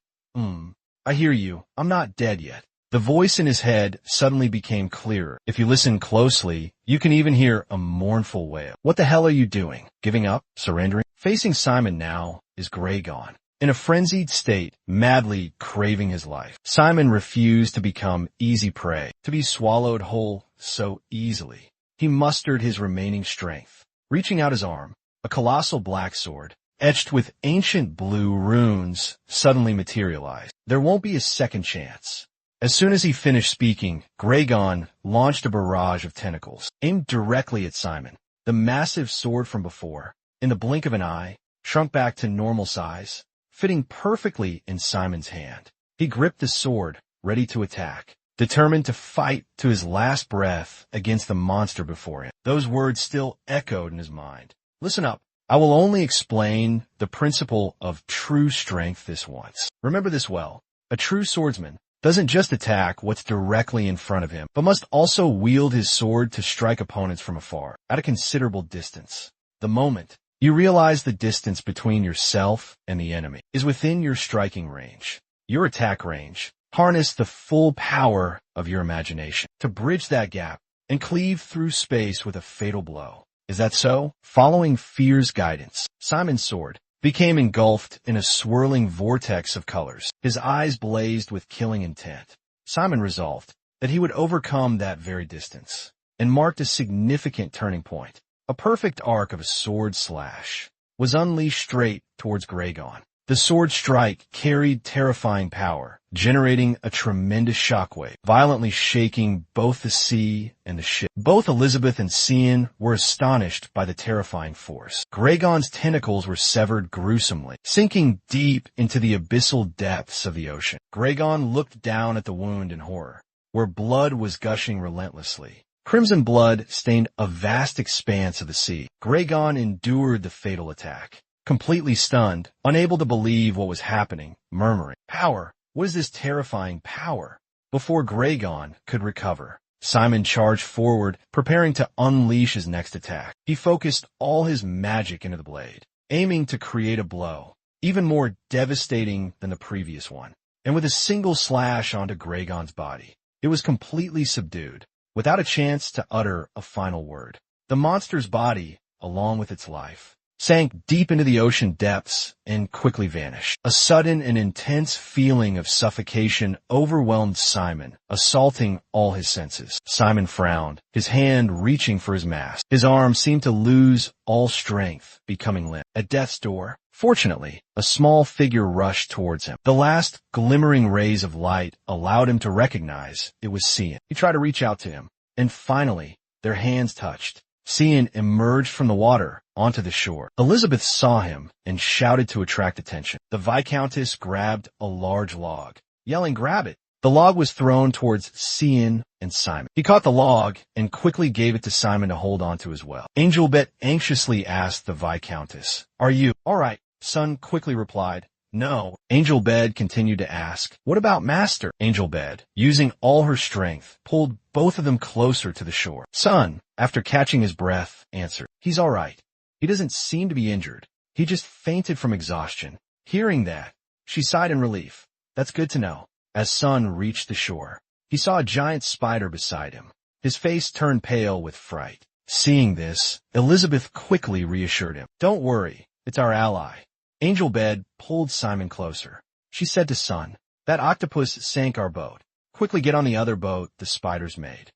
I hear you. I'm not dead yet. The voice in his head suddenly became clearer. If you listen closely, you can even hear a mournful wail. What the hell are you doing? Giving up? Surrendering? Facing Simon now is Graygon. In a frenzied state, madly craving his life. Simon refused to become easy prey, to be swallowed whole so easily. He mustered his remaining strength. Reaching out his arm, a colossal black sword, etched with ancient blue runes, suddenly materialized. There won't be a second chance. As soon as he finished speaking, Graygon launched a barrage of tentacles, aimed directly at Simon. The massive sword from before, in the blink of an eye, shrunk back to normal size, fitting perfectly in Simon's hand. He gripped the sword, ready to attack, determined to fight to his last breath against the monster before him. Those words still echoed in his mind. Listen up. I will only explain the principle of true strength this once. Remember this well. A true swordsman doesn't just attack what's directly in front of him, but must also wield his sword to strike opponents from afar, at a considerable distance. The moment you realize the distance between yourself and the enemy is within your striking range, your attack range, harness the full power of your imagination to bridge that gap and cleave through space with a fatal blow. Is that so? Following fear's guidance, Simon's sword became engulfed in a swirling vortex of colors. His eyes blazed with killing intent. Simon resolved that he would overcome that very distance, and marked a significant turning point. A perfect arc of a sword slash was unleashed straight towards Graygon. The sword strike carried terrifying power, generating a tremendous shockwave, violently shaking both the sea and the ship. Both Elizabeth and Cian were astonished by the terrifying force. Graygon's tentacles were severed gruesomely, sinking deep into the abyssal depths of the ocean. Graygon looked down at the wound in horror, where blood was gushing relentlessly. Crimson blood stained a vast expanse of the sea. Graygon endured the fatal attack, completely stunned, unable to believe what was happening, murmuring, Power! What is this terrifying power? Before Graygon could recover, Simon charged forward, preparing to unleash his next attack. He focused all his magic into the blade, aiming to create a blow, even more devastating than the previous one. And with a single slash onto Graygon's body, it was completely subdued, without a chance to utter a final word. The monster's body, along with its life, sank deep into the ocean depths and quickly vanished. A sudden and intense feeling of suffocation overwhelmed Simon, assaulting all his senses. Simon frowned, his hand reaching for his mask. His arm seemed to lose all strength, becoming limp. At death's door, fortunately, a small figure rushed towards him. The last glimmering rays of light allowed him to recognize it was Cian. He tried to reach out to him, and finally, their hands touched. Cian emerged from the water onto the shore. Elizabeth saw him and shouted to attract attention. The Viscountess grabbed a large log, yelling, Grab it! The log was thrown towards Cian and Simon. He caught the log and quickly gave it to Simon to hold onto as well. Angelbet anxiously asked the Viscountess, Are you all right? Son quickly replied, No. Angel Bed continued to ask, what about Master? Angel Bed, using all her strength, pulled both of them closer to the shore. Son, after catching his breath, answered, he's all right. He doesn't seem to be injured. He just fainted from exhaustion. Hearing that, she sighed in relief. That's good to know. As Sun reached the shore, he saw a giant spider beside him. His face turned pale with fright. Seeing this, Elizabeth quickly reassured him. Don't worry, it's our ally. Angel Bed pulled Simon closer. She said to Sun, that octopus sank our boat. Quickly get on the other boat the spiders made.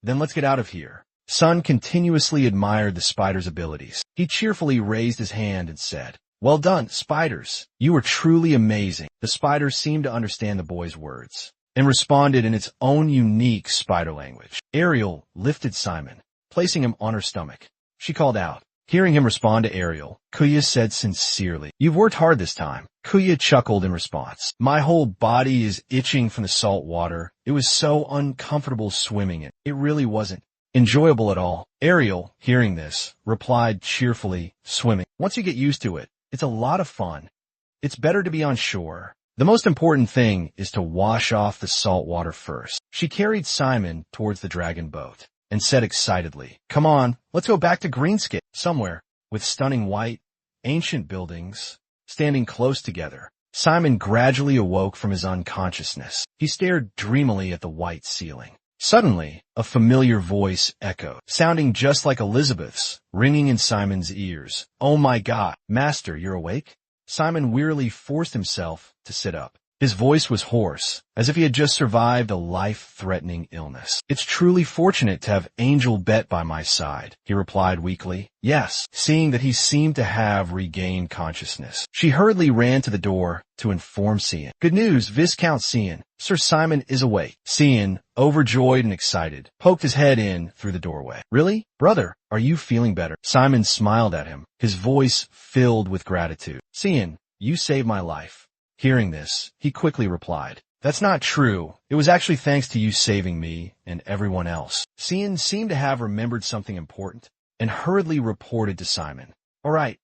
Then let's get out of here. Sun continuously admired the spider's abilities. He cheerfully raised his hand and said, well done, spiders. You were truly amazing. The spider seemed to understand the boy's words and responded in its own unique spider language. Ariel lifted Simon, placing him on her stomach. She called out. Hearing him respond to Ariel, Kuya said sincerely, you've worked hard this time. Kuya chuckled in response. My whole body is itching from the salt water. It was so uncomfortable swimming in. It really wasn't enjoyable at all. Ariel, hearing this, replied cheerfully, swimming. Once you get used to it, it's a lot of fun. It's better to be on shore. The most important thing is to wash off the salt water first. She carried Simon towards the dragon boat and said excitedly, come on, let's go back to Greenscape. Somewhere, with stunning white, ancient buildings, standing close together, Simon gradually awoke from his unconsciousness. He stared dreamily at the white ceiling. Suddenly, a familiar voice echoed, sounding just like Elizabeth's, ringing in Simon's ears. Oh my God, Master, you're awake? Simon wearily forced himself to sit up. His voice was hoarse, as if he had just survived a life-threatening illness. It's truly fortunate to have Angel Bet by my side, he replied weakly. Yes, seeing that he seemed to have regained consciousness. She hurriedly ran to the door to inform Cian. Good news, Viscount Cian. Sir Simon is awake. Cian, overjoyed and excited, poked his head in through the doorway. Really? Brother, are you feeling better? Simon smiled at him, his voice filled with gratitude. Cian, you saved my life. Hearing this, he quickly replied, that's not true. It was actually thanks to you saving me and everyone else. Cian seemed to have remembered something important and hurriedly reported to Simon. All right.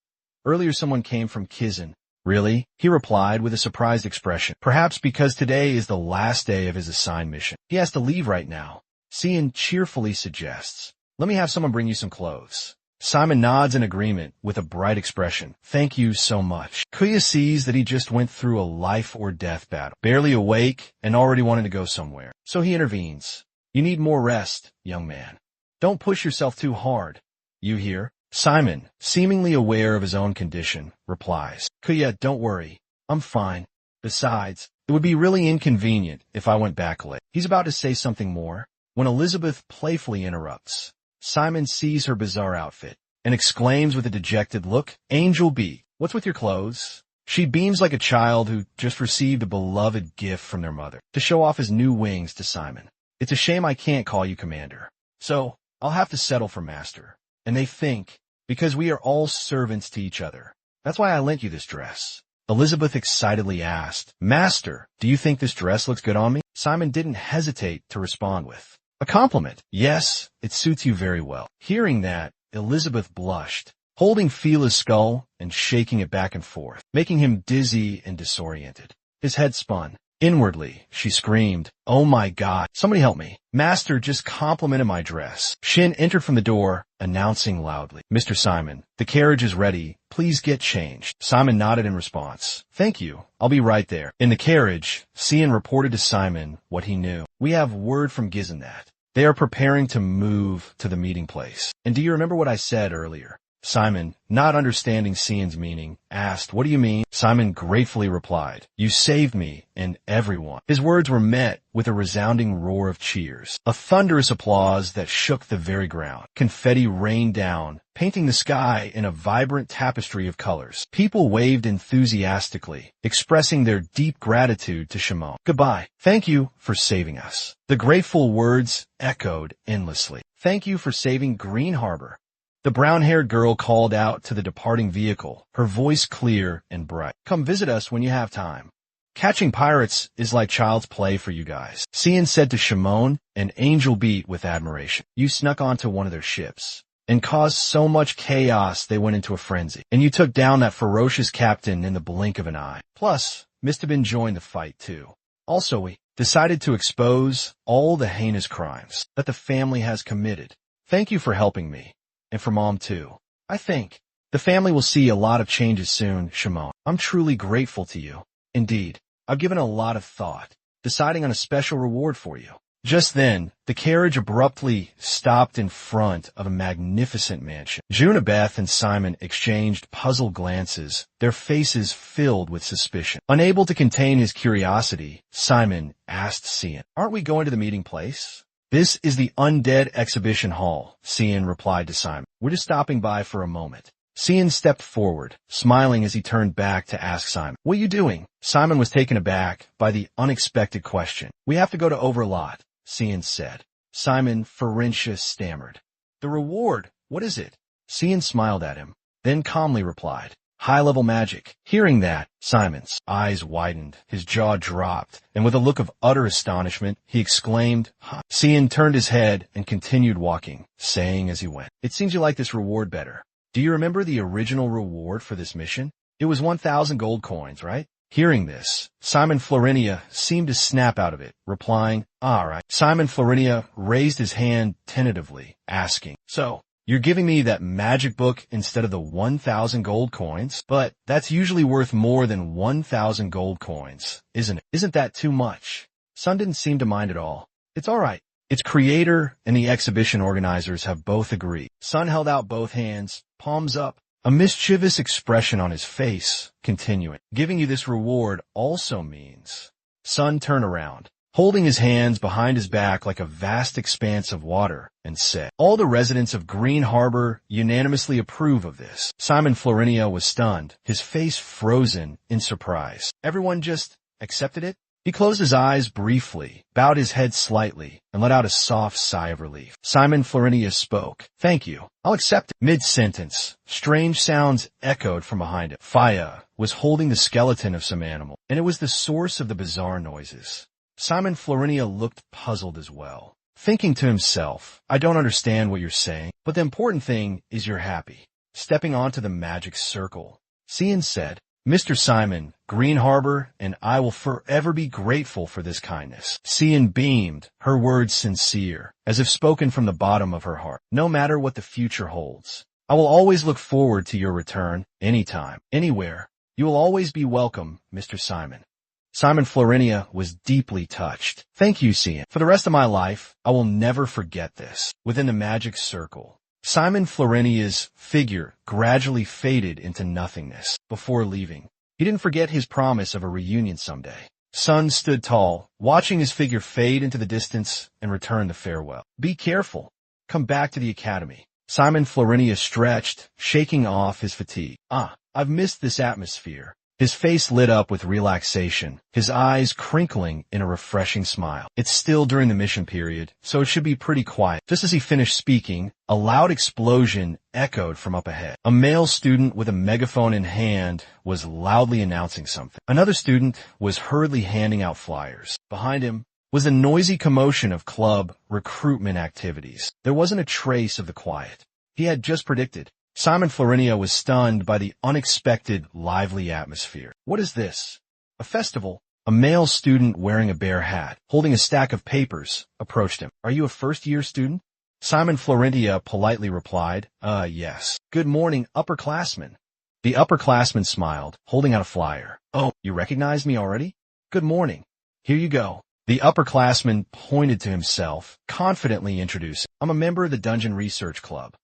Earlier someone came from Kizan. Really? He replied with a surprised expression. Perhaps because today is the last day of his assigned mission. He has to leave right now. Cian cheerfully suggests, let me have someone bring you some clothes. Simon nods in agreement with a bright expression. Thank you so much. Kuya sees that he just went through a life or death battle, barely awake and already wanting to go somewhere. So he intervenes. You need more rest, young man. Don't push yourself too hard. You hear? Simon, seemingly aware of his own condition, replies, Kuya, don't worry. I'm fine. Besides, it would be really inconvenient if I went back late. He's about to say something more when Elizabeth playfully interrupts. Simon sees her bizarre outfit and exclaims with a dejected look, Angel B, what's with your clothes? She beams like a child who just received a beloved gift from their mother to show off his new wings to Simon. It's a shame I can't call you Commander. So, I'll have to settle for Master. And they think, because we are all servants to each other. That's why I lent you this dress. Elizabeth excitedly asked, Master, do you think this dress looks good on me? Simon didn't hesitate to respond with, a compliment. Yes, it suits you very well. Hearing that, Elizabeth blushed, holding Fila's skull and shaking it back and forth, making him dizzy and disoriented. His head spun. Inwardly, she screamed, oh my God, somebody help me. Master just complimented my dress. Shin entered from the door, announcing loudly, Mr. Simon, the carriage is ready. Please get changed. Simon nodded in response. Thank you. I'll be right there. In the carriage, Cian reported to Simon what he knew. We have word from Gizon that they are preparing to move to the meeting place. And do you remember what I said earlier? Simon, not understanding Cian's meaning, asked, what do you mean? Simon gratefully replied, you saved me and everyone. His words were met with a resounding roar of cheers, a thunderous applause that shook the very ground. Confetti rained down, painting the sky in a vibrant tapestry of colors. People waved enthusiastically, expressing their deep gratitude to Shimon. Goodbye. Thank you for saving us. The grateful words echoed endlessly. Thank you for saving Green Harbor. The brown-haired girl called out to the departing vehicle, her voice clear and bright. Come visit us when you have time. Catching pirates is like child's play for you guys. Cian said to Shimon and Angel Beat with admiration. You snuck onto one of their ships. and caused so much chaos they went into a frenzy. And you took down that ferocious captain in the blink of an eye. Plus, Mr. Bin joined the fight too. Also, we decided to expose all the heinous crimes that the family has committed. Thank you for helping me, and for Mom too. I think the family will see a lot of changes soon, Shimon. I'm truly grateful to you. Indeed, I've given a lot of thought, deciding on a special reward for you. Just then, the carriage abruptly stopped in front of a magnificent mansion. Junabeth and Simon exchanged puzzled glances, their faces filled with suspicion. Unable to contain his curiosity, Simon asked Cian, "Aren't we going to the meeting place?" "This is the Undead Exhibition Hall," Cian replied to Simon. "We're just stopping by for a moment." Cian stepped forward, smiling as he turned back to ask Simon, "What are you doing?" Simon was taken aback by the unexpected question. "We have to go to Overlot," Cian said. Simon Ferentia stammered. "The reward, what is it?" Cian smiled at him, then calmly replied, "High-level magic." Hearing that, Simon's eyes widened, his jaw dropped, and with a look of utter astonishment, he exclaimed, "Huh?" Cian turned his head and continued walking, saying as he went, "It seems you like this reward better. Do you remember the original reward for this mission? It was 1,000 gold coins, right?" Hearing this, Simon Florinia seemed to snap out of it, replying, "All right." Simon Florinia raised his hand tentatively, asking, "So, you're giving me that magic book instead of the 1,000 gold coins? But that's usually worth more than 1,000 gold coins, isn't it? Isn't that too much?" Sun didn't seem to mind at all. "It's all right." Its creator and the exhibition organizers have both agreed. Sun held out both hands, palms up, a mischievous expression on his face, continuing, "Giving you this reward also means—" Sun turned around, holding his hands behind his back like a vast expanse of water, and said, "All the residents of Green Harbor unanimously approve of this." Simon Florinia was stunned, his face frozen in surprise. "Everyone just accepted it?" He closed his eyes briefly, bowed his head slightly, and let out a soft sigh of relief. Simon Florinia spoke. "Thank you. I'll accept it." Mid-sentence, strange sounds echoed from behind him. Faya was holding the skeleton of some animal, and it was the source of the bizarre noises. Simon Florinia looked puzzled as well, thinking to himself, "I don't understand what you're saying, but the important thing is you're happy." Stepping onto the magic circle, Cian said, "Mr. Simon, Green Harbor, and I will forever be grateful for this kindness." Cian beamed, her words sincere, as if spoken from the bottom of her heart. "No matter what the future holds, I will always look forward to your return, anytime, anywhere. You will always be welcome, Mr. Simon." Simon Florinia was deeply touched. "Thank you, Cian. For the rest of my life, I will never forget this." Within the magic circle, Simon Florinia's figure gradually faded into nothingness. Before leaving, he didn't forget his promise of a reunion someday. Sun stood tall, watching his figure fade into the distance and return the farewell. "Be careful. Come back to the academy." Simon Florinia stretched, shaking off his fatigue. "I've missed this atmosphere." His face lit up with relaxation, his eyes crinkling in a refreshing smile. "It's still during the mission period, so it should be pretty quiet." Just as he finished speaking, a loud explosion echoed from up ahead. A male student with a megaphone in hand was loudly announcing something. Another student was hurriedly handing out flyers. Behind him was a noisy commotion of club recruitment activities. There wasn't a trace of the quiet he had just predicted. Simon Florinia was stunned by the unexpected, lively atmosphere. "What is this? A festival?" A male student wearing a bear hat, holding a stack of papers, approached him. "Are you a first-year student?" Simon Florinia politely replied, Yes." "Good morning, upperclassmen." The upperclassman smiled, holding out a flyer. "Oh, you recognize me already? Good morning. Here you go." The upperclassman pointed to himself, confidently introducing, "I'm a member of the Dungeon Research Club.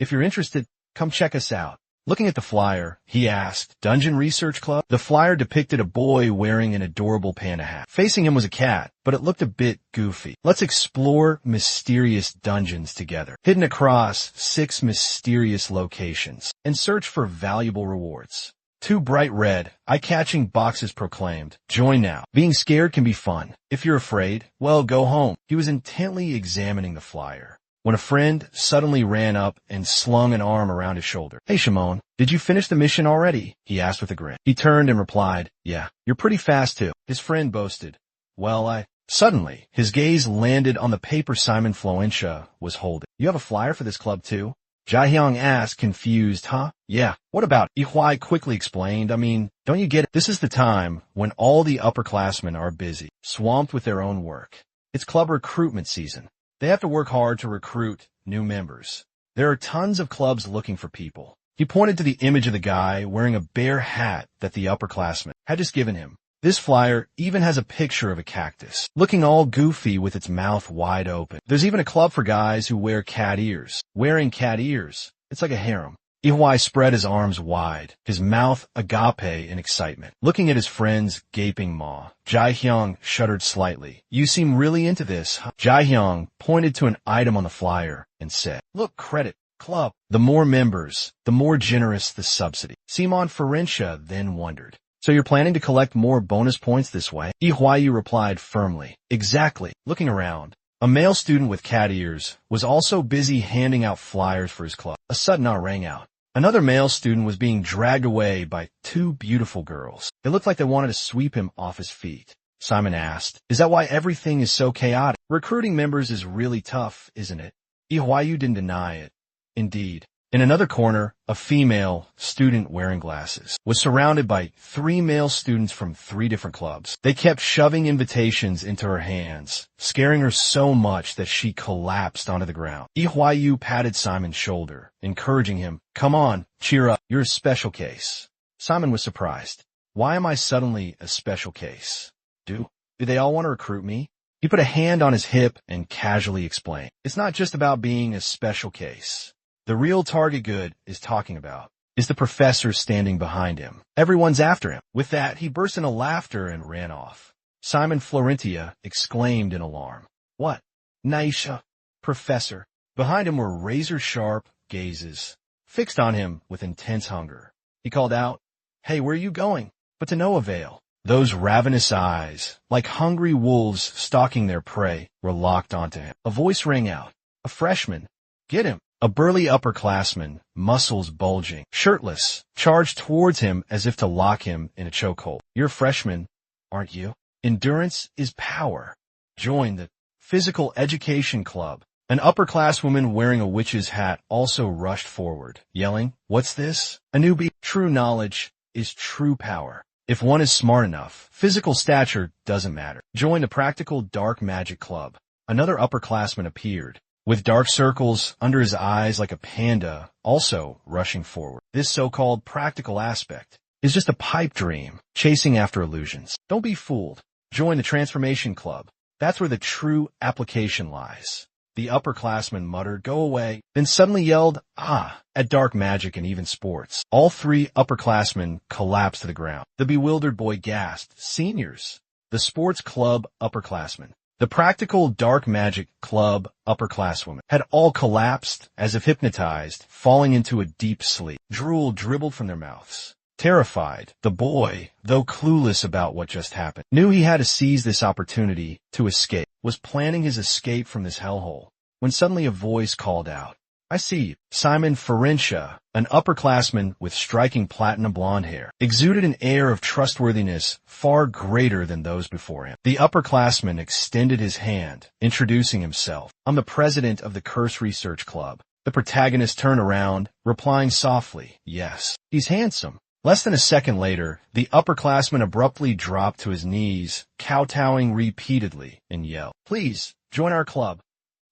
If you're interested, come check us out." Looking at the flyer, he asked, "Dungeon Research Club?" The flyer depicted a boy wearing an adorable panda hat. Facing him was a cat, but it looked a bit goofy. "Let's explore mysterious dungeons together, hidden across 6 mysterious locations, and search for valuable rewards." Two bright red, eye-catching boxes proclaimed, "Join now. Being scared can be fun. If you're afraid, well, go home." He was intently examining the flyer when a friend suddenly ran up and slung an arm around his shoulder. "Hey, Shimon, did you finish the mission already?" he asked with a grin. He turned and replied, "Yeah, you're pretty fast too." His friend boasted, "Well, Suddenly, his gaze landed on the paper Simon Floentia was holding. "You have a flyer for this club too?" Jaehyung asked, confused. Huh? Yeah, what about it? Ihwai quickly explained. I mean, don't you get it? This is the time when all the upperclassmen are busy, swamped with their own work. It's club recruitment season. They have to work hard to recruit new members. There are tons of clubs looking for people. He pointed to the image of the guy wearing a bear hat that the upperclassmen had just given him. This flyer even has a picture of a cactus, looking all goofy with its mouth wide open. There's even a club for guys who wear cat ears. Wearing cat ears, it's like a harem. Ihwai spread his arms wide, his mouth agape in excitement. Looking at his friend's gaping maw, Jaehyung shuddered slightly. You seem really into this, huh? Jaehyung pointed to an item on the flyer and said, look, credit. Club. The more members, the more generous the subsidy. Simon Farentia then wondered. So you're planning to collect more bonus points this way? Ihwai replied firmly. Exactly. Looking around, a male student with cat ears was also busy handing out flyers for his club. A sudden knock rang out. Another male student was being dragged away by two beautiful girls. It looked like they wanted to sweep him off his feet. Simon asked, is that why everything is so chaotic? Recruiting members is really tough, isn't it? Ihwai didn't deny it. Indeed. In another corner, a female student wearing glasses was surrounded by 3 male students from 3 different clubs. They kept shoving invitations into her hands, scaring her so much that she collapsed onto the ground. Ihwai patted Simon's shoulder, encouraging him, come on, cheer up, you're a special case. Simon was surprised. Why am I suddenly a special case? Do they all want to recruit me? He put a hand on his hip and casually explained, it's not just about being a special case. The real target good is talking about is the professor standing behind him. Everyone's after him. With that, he burst into laughter and ran off. Simon Florentia exclaimed in alarm. What? Naisha, professor. Behind him were razor-sharp gazes, fixed on him with intense hunger. He called out, hey, where are you going? But to no avail. Those ravenous eyes, like hungry wolves stalking their prey, were locked onto him. A voice rang out. A freshman. Get him. A burly upperclassman, muscles bulging, shirtless, charged towards him as if to lock him in a chokehold. You're a freshman, aren't you? Endurance is power. Join the Physical Education Club. An upperclasswoman wearing a witch's hat also rushed forward, yelling, what's this? A newbie. True knowledge is true power. If one is smart enough, physical stature doesn't matter. Join the Practical Dark Magic Club. Another upperclassman appeared, with dark circles under his eyes like a panda, also rushing forward. This so-called practical aspect is just a pipe dream, chasing after illusions. Don't be fooled. Join the Transformation Club. That's where the true application lies. The upperclassman muttered, go away, then suddenly yelled, at dark magic and even sports. All 3 upperclassmen collapsed to the ground. The bewildered boy gasped, seniors. The sports club upperclassmen. The Practical Dark Magic Club upperclasswomen had all collapsed as if hypnotized, falling into a deep sleep. Drool dribbled from their mouths. Terrified, the boy, though clueless about what just happened, knew he had to seize this opportunity to escape, was planning his escape from this hellhole, when suddenly a voice called out, I see you. Simon Farentia, an upperclassman with striking platinum blonde hair, exuded an air of trustworthiness far greater than those before him. The upperclassman extended his hand, introducing himself. I'm the president of the Curse Research Club. The protagonist turned around, replying softly, yes. He's handsome. Less than a second later, the upperclassman abruptly dropped to his knees, kowtowing repeatedly, and yelled, please, join our club.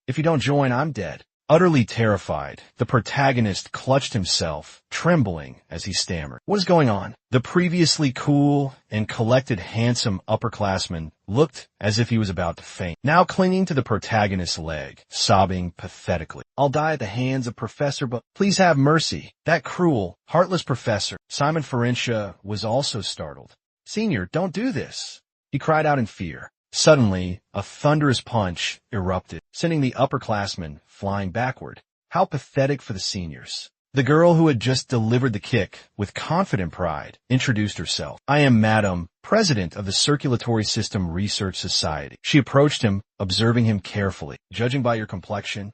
If you don't join, I'm dead. Utterly terrified, the protagonist clutched himself, trembling as he stammered. What is going on? The previously cool and collected handsome upperclassman looked as if he was about to faint, now clinging to the protagonist's leg, sobbing pathetically. I'll die at the hands of Professor, but please have mercy. That cruel, heartless professor. Simon Farentia was also startled. Senior, don't do this. He cried out in fear. Suddenly, a thunderous punch erupted, sending the upperclassmen flying backward. How pathetic for the seniors. The girl who had just delivered the kick, with confident pride, introduced herself. I am Madam, President of the Circulatory System Research Society. She approached him, observing him carefully. Judging by your complexion,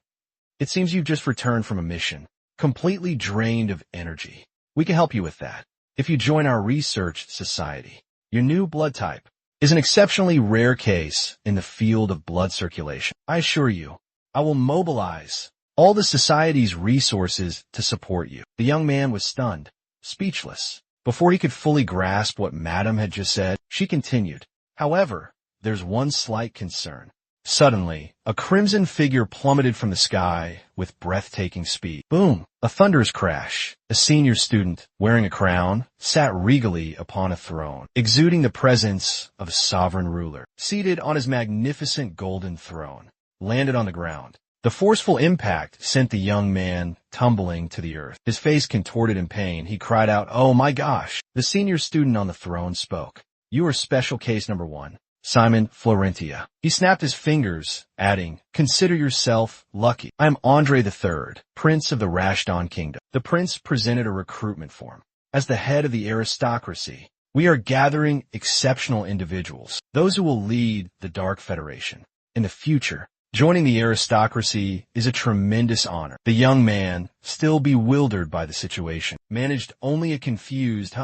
it seems you've just returned from a mission, completely drained of energy. We can help you with that. If you join our research society, your new blood type is an exceptionally rare case in the field of blood circulation. I assure you, I will mobilize all the society's resources to support you. The young man was stunned, speechless. Before he could fully grasp what Madam had just said, she continued, "However, there's one slight concern." Suddenly, a crimson figure plummeted from the sky with breathtaking speed. Boom! A thunderous crash. A senior student, wearing a crown, sat regally upon a throne, exuding the presence of a sovereign ruler. Seated on his magnificent golden throne, landed on the ground. The forceful impact sent the young man tumbling to the earth. His face contorted in pain. He cried out, "Oh my gosh!" The senior student on the throne spoke. "You are special case number 1. Simon Florentia." He snapped his fingers, adding, "Consider yourself lucky. I am Andre III, Prince of the Rashdon Kingdom." The prince presented a recruitment form. "As the head of the aristocracy, we are gathering exceptional individuals, those who will lead the Dark Federation. In the future, joining the aristocracy is a tremendous honor." The young man, still bewildered by the situation, managed only a confused,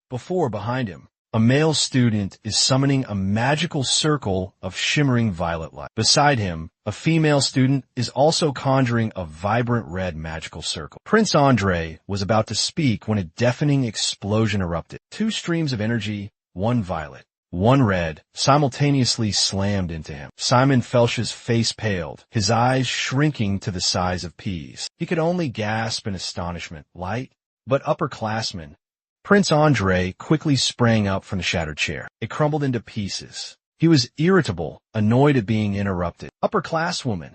before behind him, a male student is summoning a magical circle of shimmering violet light. Beside him, a female student is also conjuring a vibrant red magical circle. Prince Andre was about to speak when a deafening explosion erupted. 2 streams of energy, one violet, one red, simultaneously slammed into him. Simon Felsh's face paled, his eyes shrinking to the size of peas. He could only gasp in astonishment. Light, but upperclassmen. Prince Andre quickly sprang up from the shattered chair. It crumbled into pieces. He was irritable, annoyed at being interrupted. "Upperclasswoman!"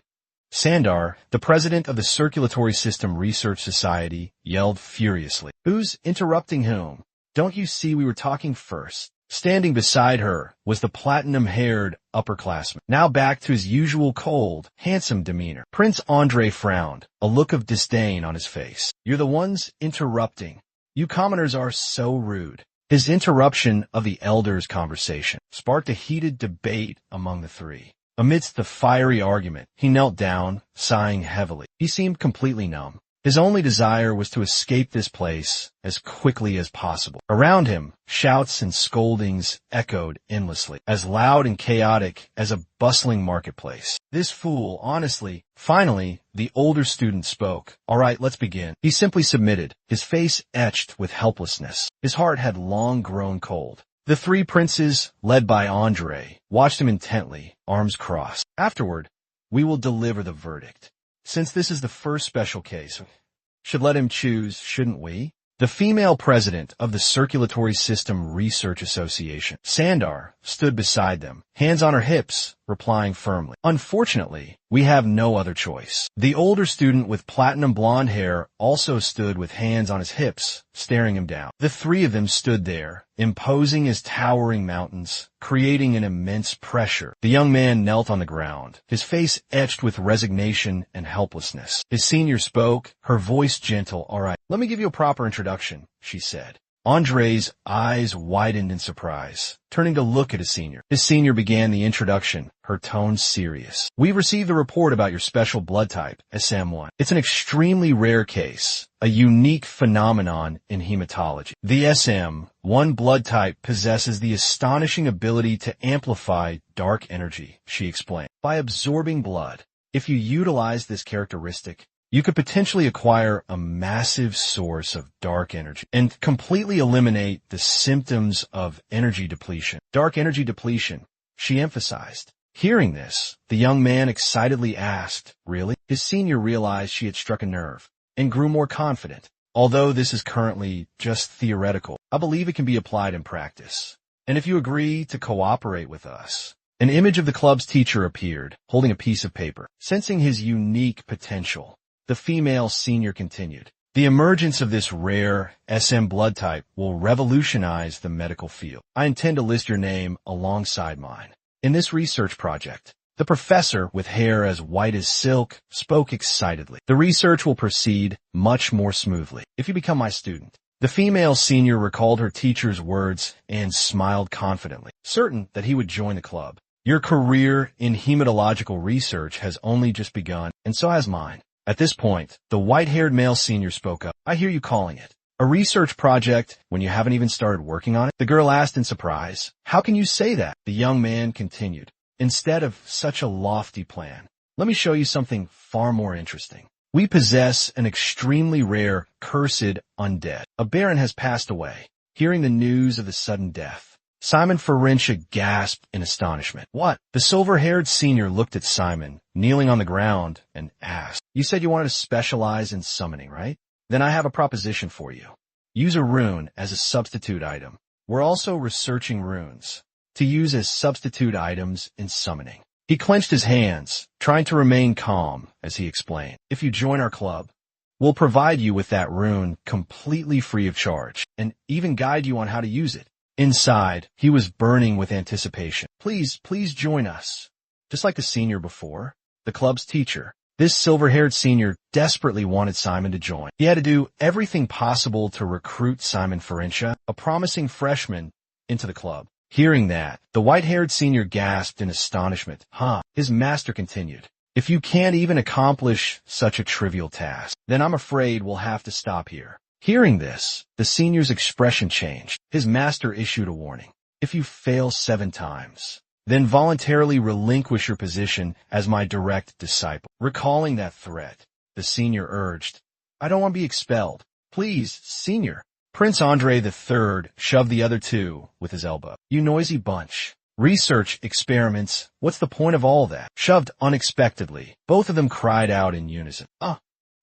Sandar, the president of the Circulatory System Research Society, yelled furiously. "Who's interrupting whom? Don't you see we were talking first?" Standing beside her was the platinum-haired upperclassman, now back to his usual cold, handsome demeanor. Prince Andre frowned, a look of disdain on his face. "You're the ones interrupting. You commoners are so rude." His interruption of the elders' conversation sparked a heated debate among the 3. Amidst the fiery argument, he knelt down, sighing heavily. He seemed completely numb. His only desire was to escape this place as quickly as possible. Around him, shouts and scoldings echoed endlessly, as loud and chaotic as a bustling marketplace. "This fool, honestly." Finally, the older student spoke. "All right, let's begin." He simply submitted, his face etched with helplessness. His heart had long grown cold. The 3 princes, led by Andre, watched him intently, arms crossed. "Afterward, we will deliver the verdict. Since this is the first special case, should let him choose, shouldn't we?" The female president of the Circulatory System Research Association, Sandar, stood beside them, hands on her hips, replying firmly, "Unfortunately, we have no other choice." The older student with platinum blonde hair also stood with hands on his hips, staring him down. The 3 of them stood there, imposing as towering mountains, creating an immense pressure. The young man knelt on the ground, his face etched with resignation and helplessness. His senior spoke, her voice gentle. "All right, let me give you a proper introduction," she said. Andre's eyes widened in surprise, turning to look at his senior. His senior began the introduction, her tone serious. "We received a report about your special blood type, SM1. It's an extremely rare case, a unique phenomenon in hematology. The SM1 blood type possesses the astonishing ability to amplify dark energy," she explained. "By absorbing blood, if you utilize this characteristic, you could potentially acquire a massive source of dark energy and completely eliminate the symptoms of energy depletion." "Dark energy depletion," she emphasized. Hearing this, the young man excitedly asked, "Really?" His senior realized she had struck a nerve and grew more confident. "Although this is currently just theoretical, I believe it can be applied in practice. And if you agree to cooperate with us." An image of the club's teacher appeared, holding a piece of paper. Sensing his unique potential, the female senior continued, "The emergence of this rare SM blood type will revolutionize the medical field. I intend to list your name alongside mine in this research project." The professor, with hair as white as silk, spoke excitedly. "The research will proceed much more smoothly if you become my student." The female senior recalled her teacher's words and smiled confidently, certain that he would join the club. "Your career in hematological research has only just begun, and so has mine." At this point, the white-haired male senior spoke up. "I hear you calling it a research project when you haven't even started working on it?" The girl asked in surprise. "How can you say that?" The young man continued, "Instead of such a lofty plan, let me show you something far more interesting. We possess an extremely rare, cursed undead. A baron has passed away. Hearing the news of his sudden death, Simon Farintia gasped in astonishment. What? The silver-haired senior looked at Simon, kneeling on the ground, and asked, You said you wanted to specialize in summoning, right? Then I have a proposition for you. Use a rune as a substitute item. We're also researching runes to use as substitute items in summoning. He clenched his hands, trying to remain calm as he explained. If you join our club, we'll provide you with that rune completely free of charge, and even guide you on how to use it. Inside, he was burning with anticipation. Please join us. Just like the senior before, the club's teacher, this silver-haired senior desperately wanted Simon to join. He had to do everything possible to recruit Simon Farintia, a promising freshman, into the club. Hearing that, the white-haired senior gasped in astonishment. His master continued. If you can't even accomplish such a trivial task, then I'm afraid we'll have to stop here. Hearing this, the senior's expression changed. His master issued a warning. If you fail 7 times, then voluntarily relinquish your position as my direct disciple. Recalling that threat, the senior urged, I don't want to be expelled. Please, senior. Prince Andre III shoved the other 2 with his elbow. You noisy bunch. Research, experiments, what's the point of all that? Shoved unexpectedly. Both of them cried out in unison.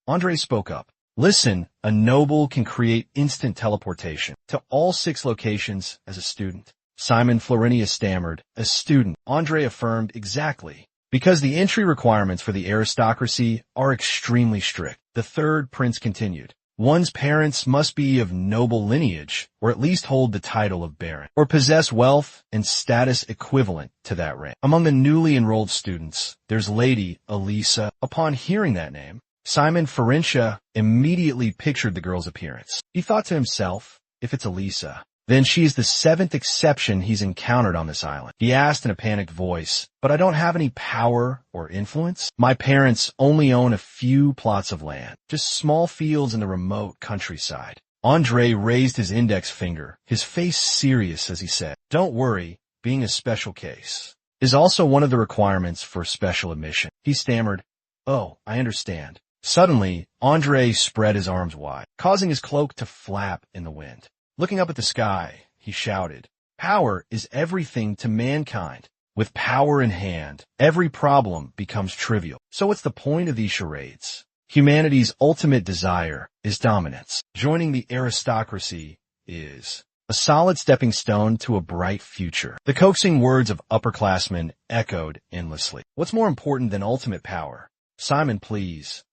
Andre spoke up. Listen, a noble can create instant teleportation to all 6 locations as a student. Simon Florinia stammered. A student. Andre affirmed exactly. Because the entry requirements for the aristocracy are extremely strict. The third prince continued. One's parents must be of noble lineage, or at least hold the title of baron, or possess wealth and status equivalent to that rank. Among the newly enrolled students, there's Lady Elisa. Upon hearing that name, Simon Farintia immediately pictured the girl's appearance. He thought to himself, if it's Elisa, then she's the 7th exception he's encountered on this island. He asked in a panicked voice, but I don't have any power or influence? My parents only own a few plots of land, just small fields in the remote countryside. Andre raised his index finger, his face serious as he said, Don't worry, being a special case is also one of the requirements for special admission. He stammered, Oh, I understand. Suddenly, Andre spread his arms wide, causing his cloak to flap in the wind. Looking up at the sky, he shouted, Power is everything to mankind. With power in hand, every problem becomes trivial. So what's the point of these charades? Humanity's ultimate desire is dominance. Joining the aristocracy is a solid stepping stone to a bright future. The coaxing words of upperclassmen echoed endlessly. What's more important than ultimate power? Simon, please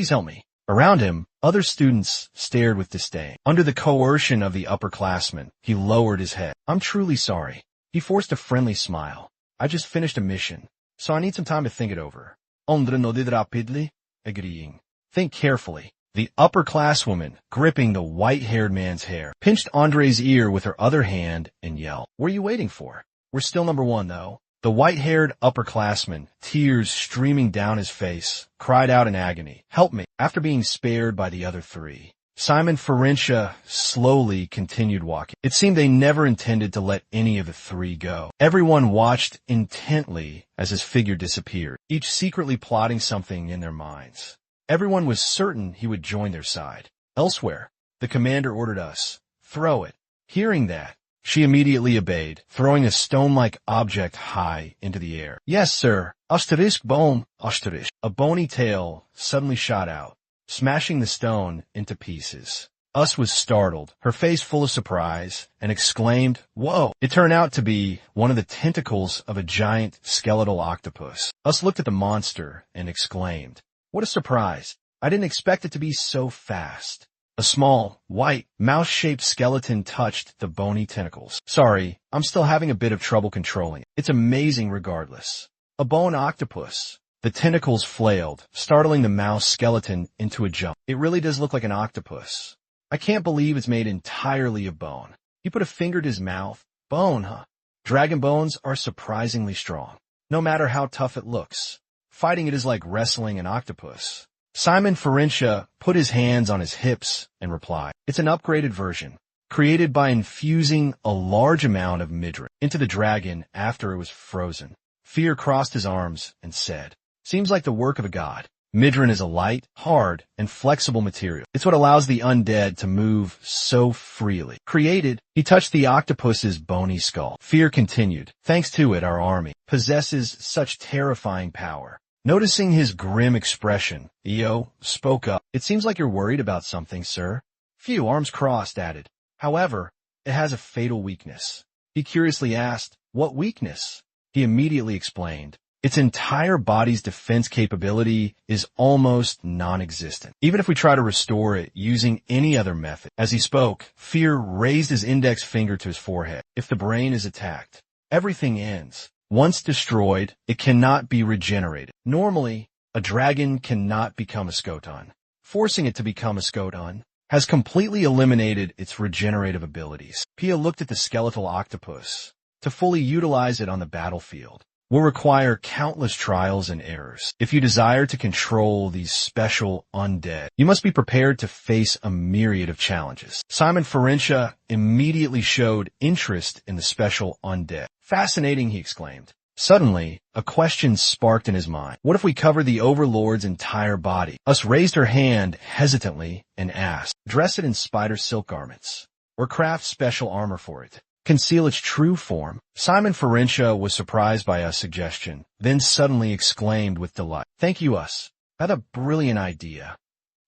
help me. Around him, other students stared with disdain. Under the coercion of the upperclassmen, he lowered his head. I'm truly sorry. He forced a friendly smile. I just finished a mission, so I need some time to think it over. Andre nodded rapidly, agreeing. Think carefully. The upperclasswoman, gripping the white-haired man's hair, pinched Andre's ear with her other hand and yelled, What are you waiting for? We're still number 1, though. The white-haired upperclassman, tears streaming down his face, cried out in agony, Help me! After being spared by the other 3, Simon Farintia slowly continued walking. It seemed they never intended to let any of the 3 go. Everyone watched intently as his figure disappeared, each secretly plotting something in their minds. Everyone was certain he would join their side. Elsewhere, the commander ordered us, Throw it. Hearing that, she immediately obeyed, throwing a stone-like object high into the air. Yes, sir. Asterisk bone, asterisk. A bony tail suddenly shot out, smashing the stone into pieces. Us was startled, her face full of surprise, and exclaimed, Whoa! It turned out to be one of the tentacles of a giant skeletal octopus. Us looked at the monster and exclaimed, What a surprise! I didn't expect it to be so fast. A small, white, mouse-shaped skeleton touched the bony tentacles. Sorry, I'm still having a bit of trouble controlling it. It's amazing regardless. A bone octopus. The tentacles flailed, startling the mouse skeleton into a jump. It really does look like an octopus. I can't believe it's made entirely of bone. He put a finger to his mouth. Bone, huh? Dragon bones are surprisingly strong, no matter how tough it looks. Fighting it is like wrestling an octopus. Simon Farintia put his hands on his hips and replied, It's an upgraded version, created by infusing a large amount of midrin into the dragon after it was frozen. Fear crossed his arms and said, Seems like the work of a god. Midrin is a light, hard, and flexible material. It's what allows the undead to move so freely. Created, he touched the octopus's bony skull. Fear continued. Thanks to it, our army possesses such terrifying power. Noticing his grim expression, Io spoke up. It seems like you're worried about something, sir. Phew, arms crossed, added. However, it has a fatal weakness. He curiously asked, what weakness? He immediately explained. Its entire body's defense capability is almost non-existent, even if we try to restore it using any other method. As he spoke, Fear raised his index finger to his forehead. If the brain is attacked, everything ends. Once destroyed, it cannot be regenerated. Normally, a dragon cannot become a Skoton. Forcing it to become a Skoton has completely eliminated its regenerative abilities. Pia looked at the skeletal octopus. To fully utilize it on the battlefield will require countless trials and errors. If you desire to control these special undead, you must be prepared to face a myriad of challenges. Simon Ferencia immediately showed interest in the special undead. Fascinating, he exclaimed. Suddenly, a question sparked in his mind. What if we cover the Overlord's entire body? Us raised her hand hesitantly and asked, dress it in spider silk garments, or craft special armor for it. Conceal its true form. Simon Ferencia was surprised by Us' suggestion, then suddenly exclaimed with delight. Thank you, Us. That's a brilliant idea.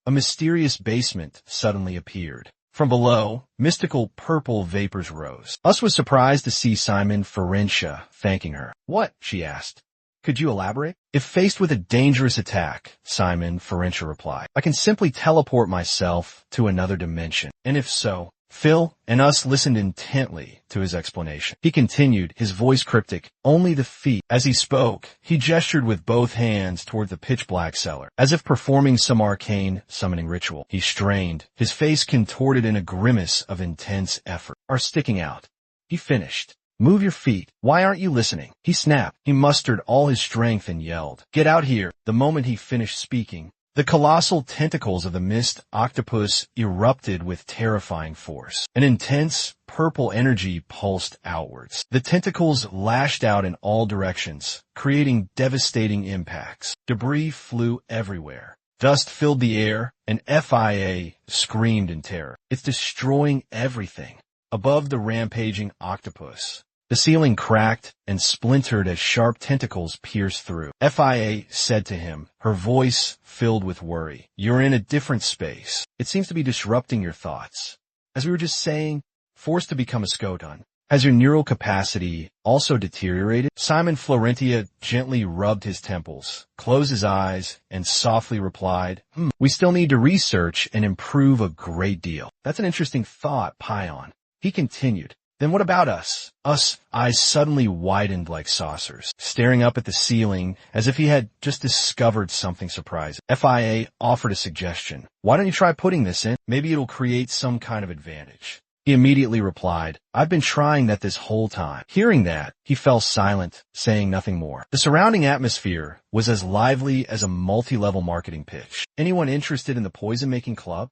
A mysterious basement suddenly appeared. From below, mystical purple vapors rose. Us was surprised to see Simon Ferencia thanking her. What? She asked. Could you elaborate? If faced with a dangerous attack, Simon Ferencia replied, I can simply teleport myself to another dimension. And if so, Phil and Us listened intently to his explanation. He continued, his voice cryptic, only the feet. As he spoke, he gestured with both hands toward the pitch-black cellar, as if performing some arcane summoning ritual. He strained, his face contorted in a grimace of intense effort. Are sticking out. He finished. Move your feet. Why aren't you listening? He snapped. He mustered all his strength and yelled, get out here. The moment he finished speaking, the colossal tentacles of the mist octopus erupted with terrifying force. An intense, purple energy pulsed outwards. The tentacles lashed out in all directions, creating devastating impacts. Debris flew everywhere. Dust filled the air, and FIA screamed in terror. It's destroying everything. Above the rampaging octopus, the ceiling cracked and splintered as sharp tentacles pierced through. FIA said to him, her voice filled with worry. You're in a different space. It seems to be disrupting your thoughts. As we were just saying, forced to become a Skoton. Has your neural capacity also deteriorated? Simon Ferencia gently rubbed his temples, closed his eyes, and softly replied, we still need to research and improve a great deal. That's an interesting thought, Pion. He continued. Then what about us? Us' eyes suddenly widened like saucers, staring up at the ceiling as if he had just discovered something surprising. FIA offered a suggestion. Why don't you try putting this in? Maybe it'll create some kind of advantage. He immediately replied, I've been trying that this whole time. Hearing that, he fell silent, saying nothing more. The surrounding atmosphere was as lively as a multi-level marketing pitch. Anyone interested in the poison-making club?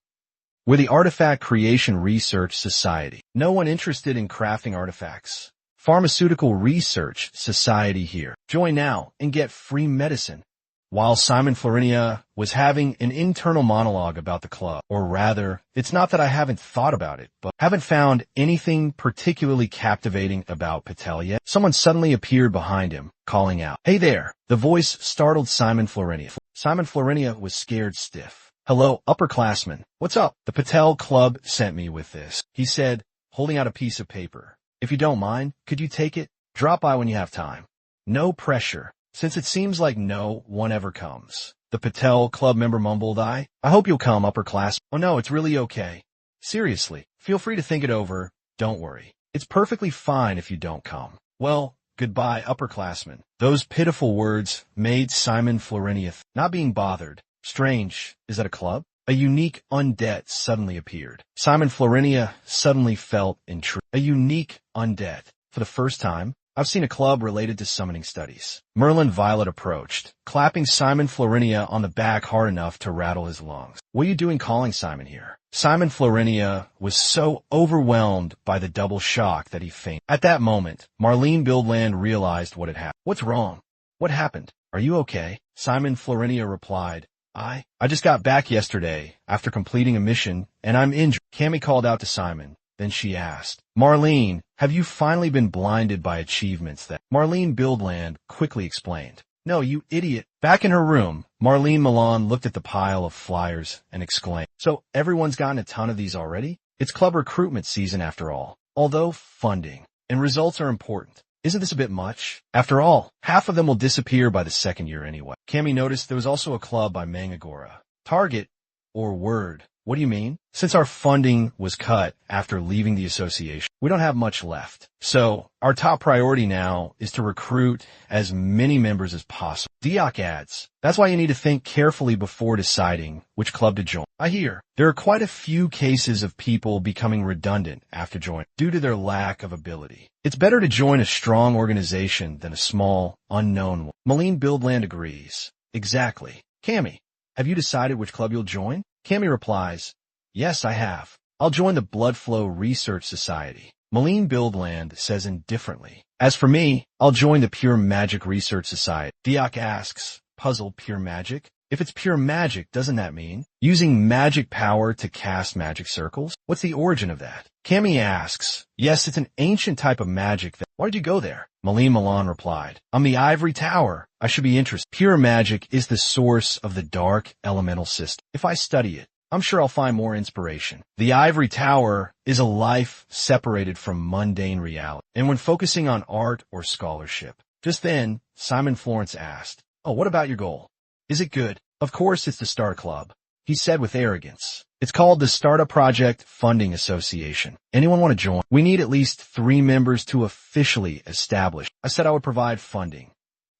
We're the Artifact Creation Research Society. No one interested in crafting artifacts. Pharmaceutical Research Society here. Join now and get free medicine. While Simon Ferencia was having an internal monologue about the club, or rather, it's not that I haven't thought about it, but haven't found anything particularly captivating about Patel yet, someone suddenly appeared behind him, calling out, Hey there! The voice startled Simon Ferencia. Simon Ferencia was scared stiff. Hello, upperclassmen. What's up? The Patel Club sent me with this, he said, holding out a piece of paper. If you don't mind, could you take it? Drop by when you have time. No pressure, since it seems like no one ever comes. The Patel Club member mumbled, I hope you'll come, upperclass. Oh no, it's really okay. Seriously, feel free to think it over. Don't worry. It's perfectly fine if you don't come. Well, goodbye, upperclassmen. Those pitiful words made Simon Ferencia not being bothered. Strange, is that a club? A unique undead suddenly appeared. Simon Ferencia suddenly felt intrigued. A unique undead. For the first time, I've seen a club related to summoning studies. Merlin Violet approached, clapping Simon Ferencia on the back hard enough to rattle his lungs. What are you doing calling Simon here? Simon Ferencia was so overwhelmed by the double shock that he fainted. At that moment, Marlene Buildland realized what had happened. What's wrong? What happened? Are you okay? Simon Ferencia replied, I just got back yesterday after completing a mission, and I'm injured. Cammy called out to Simon. Then she asked, Marlene, have you finally been blinded by achievements that Marlene Buildland quickly explained? No, you idiot. Back in her room, Marlene Milan looked at the pile of flyers and exclaimed, so everyone's gotten a ton of these already? It's club recruitment season after all. Although funding and results are important, isn't this a bit much? After all, half of them will disappear by the second year anyway. Cammy noticed there was also a club by Mangagora. Target or Word. What do you mean? Since our funding was cut after leaving the association, we don't have much left. So our top priority now is to recruit as many members as possible. Diok adds, that's why you need to think carefully before deciding which club to join. I hear there are quite a few cases of people becoming redundant after joining due to their lack of ability. It's better to join a strong organization than a small, unknown one. Malene Buildland agrees. Exactly. Cammy, have you decided which club you'll join? Cammy replies, yes, I have. I'll join the Blood Flow Research Society. Malene Buildland says indifferently. As for me, I'll join the Pure Magic Research Society. Diok asks, puzzled, pure magic? If it's pure magic, doesn't that mean using magic power to cast magic circles? What's the origin of that? Cammy asks, yes, it's an ancient type of magic. Why'd you go there? Malene Milan replied, I'm the Ivory Tower. I should be interested. Pure magic is the source of the dark elemental system. If I study it, I'm sure I'll find more inspiration. The Ivory Tower is a life separated from mundane reality. And when focusing on art or scholarship, just then, Simon Florence asked, oh, what about your goal? Is it good? Of course it's the Star Club, he said with arrogance. It's called the Startup Project Funding Association. Anyone want to join? We need at least 3 members to officially establish. I said I would provide funding,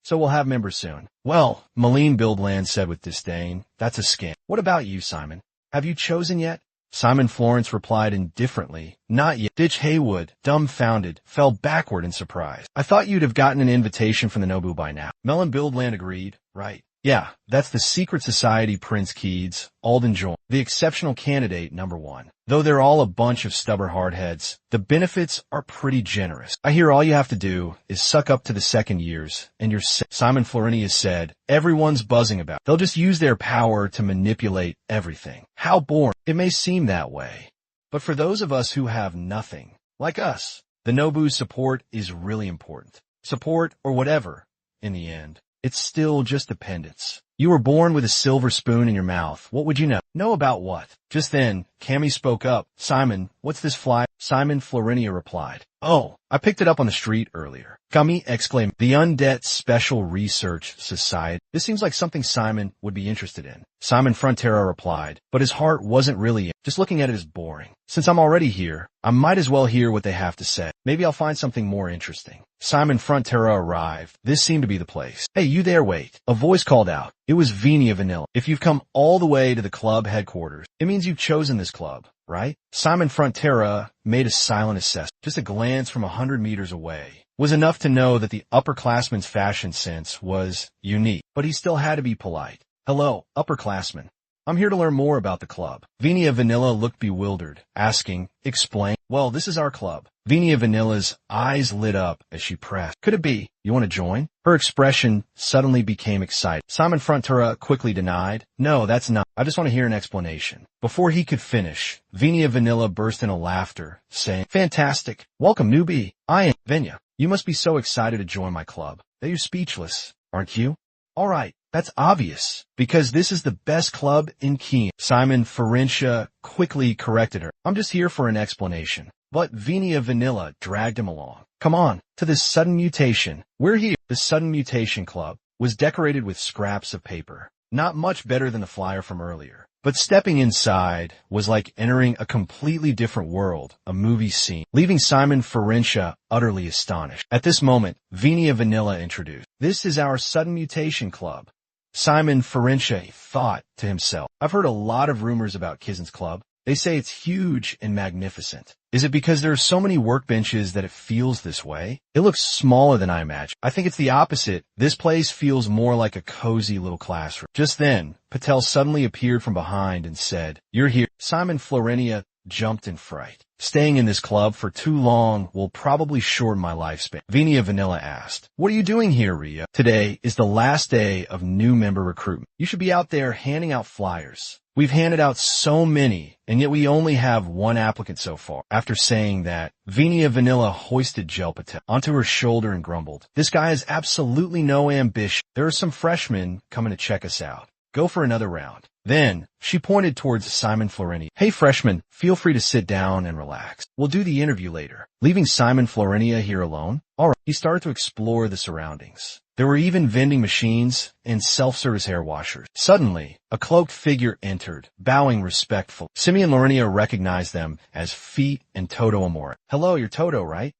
so we'll have members soon. Well, Malene Buildland said with disdain, that's a scam. What about you, Simon? Have you chosen yet? Simon Florence replied indifferently, not yet. Ditch Haywood, dumbfounded, fell backward in surprise. I thought you'd have gotten an invitation from the Nobu by now. Melon Buildland agreed, right. Yeah, that's the secret society Prince Keeds, Alden joined. The exceptional candidate number 1. Though they're all a bunch of stubborn hardheads, the benefits are pretty generous. I hear all you have to do is suck up to the second years, and you're set. Simon Florinius said, everyone's buzzing about it. They'll just use their power to manipulate everything. How boring. It may seem that way. But for those of us who have nothing, like us, the Nobu's support is really important. Support or whatever, in the end. It's still just dependence. You were born with a silver spoon in your mouth. What would you know? Know about what? Just then, Cammy spoke up. Simon, what's this fly? Simon Florinia replied. Oh, I picked it up on the street earlier. Cammy exclaimed, the Undead Special Research Society. This seems like something Simon would be interested in. Simon Frontera replied, but his heart wasn't really in. Just looking at it is boring. Since I'm already here, I might as well hear what they have to say. Maybe I'll find something more interesting. Simon Frontera arrived. This seemed to be the place. Hey, you there, wait. A voice called out. It was Venia Vanilla. If you've come all the way to the club headquarters, it means you've chosen this club, right? Simon Frontera made a silent assessment. Just a glance from 100 meters away was enough to know that the upperclassman's fashion sense was unique, but he still had to be polite. Hello, upperclassman. I'm here to learn more about the club. Venia Vanilla looked bewildered, asking, explain. Well, this is our club. Venia Vanilla's eyes lit up as she pressed. Could it be? You want to join? Her expression suddenly became excited. Simon Frontera quickly denied. No, that's not. I just want to hear an explanation. Before he could finish, Venia Vanilla burst into laughter, saying, fantastic. Welcome, newbie. I am Venia. You must be so excited to join my club that you're speechless, aren't you? All right. That's obvious, because this is the best club in Keen. Simon Ferencia quickly corrected her. I'm just here for an explanation. But Venia Vanilla dragged him along. Come on, to this sudden mutation. We're here. The Sudden Mutation Club was decorated with scraps of paper. Not much better than the flyer from earlier. But stepping inside was like entering a completely different world, a movie scene, leaving Simon Ferencia utterly astonished. At this moment, Venia Vanilla introduced. This is our Sudden Mutation Club. Simon Ferencia thought to himself, I've heard a lot of rumors about Kizen's club. They say it's huge and magnificent. Is it because there are so many workbenches that it feels this way? It looks smaller than I imagined. I think it's the opposite. This place feels more like a cozy little classroom. Just then, Patel suddenly appeared from behind and said, You're here. Simon Florenia jumped in fright. Staying in this club for too long will probably shorten my lifespan. Venia Vanilla asked, "What are you doing here, Ria? Today is the last day of new member recruitment. You should be out there handing out flyers. We've handed out so many, and yet we only have one applicant so far." After saying that, Venia Vanilla hoisted Gel Patel onto her shoulder and grumbled, "This guy has absolutely no ambition. There are some freshmen coming to check us out. Go for another round." Then, she pointed towards Simon Florenia. "Hey freshmen, feel free to sit down and relax. We'll do the interview later." Leaving Simon Florenia here alone, he started to explore the surroundings. There were even vending machines and self-service hair washers. Suddenly, a cloaked figure entered, bowing respectfully. Simeon Lorenia recognized them as Feet and Toto Amore. "Hello, you're Toto, right?"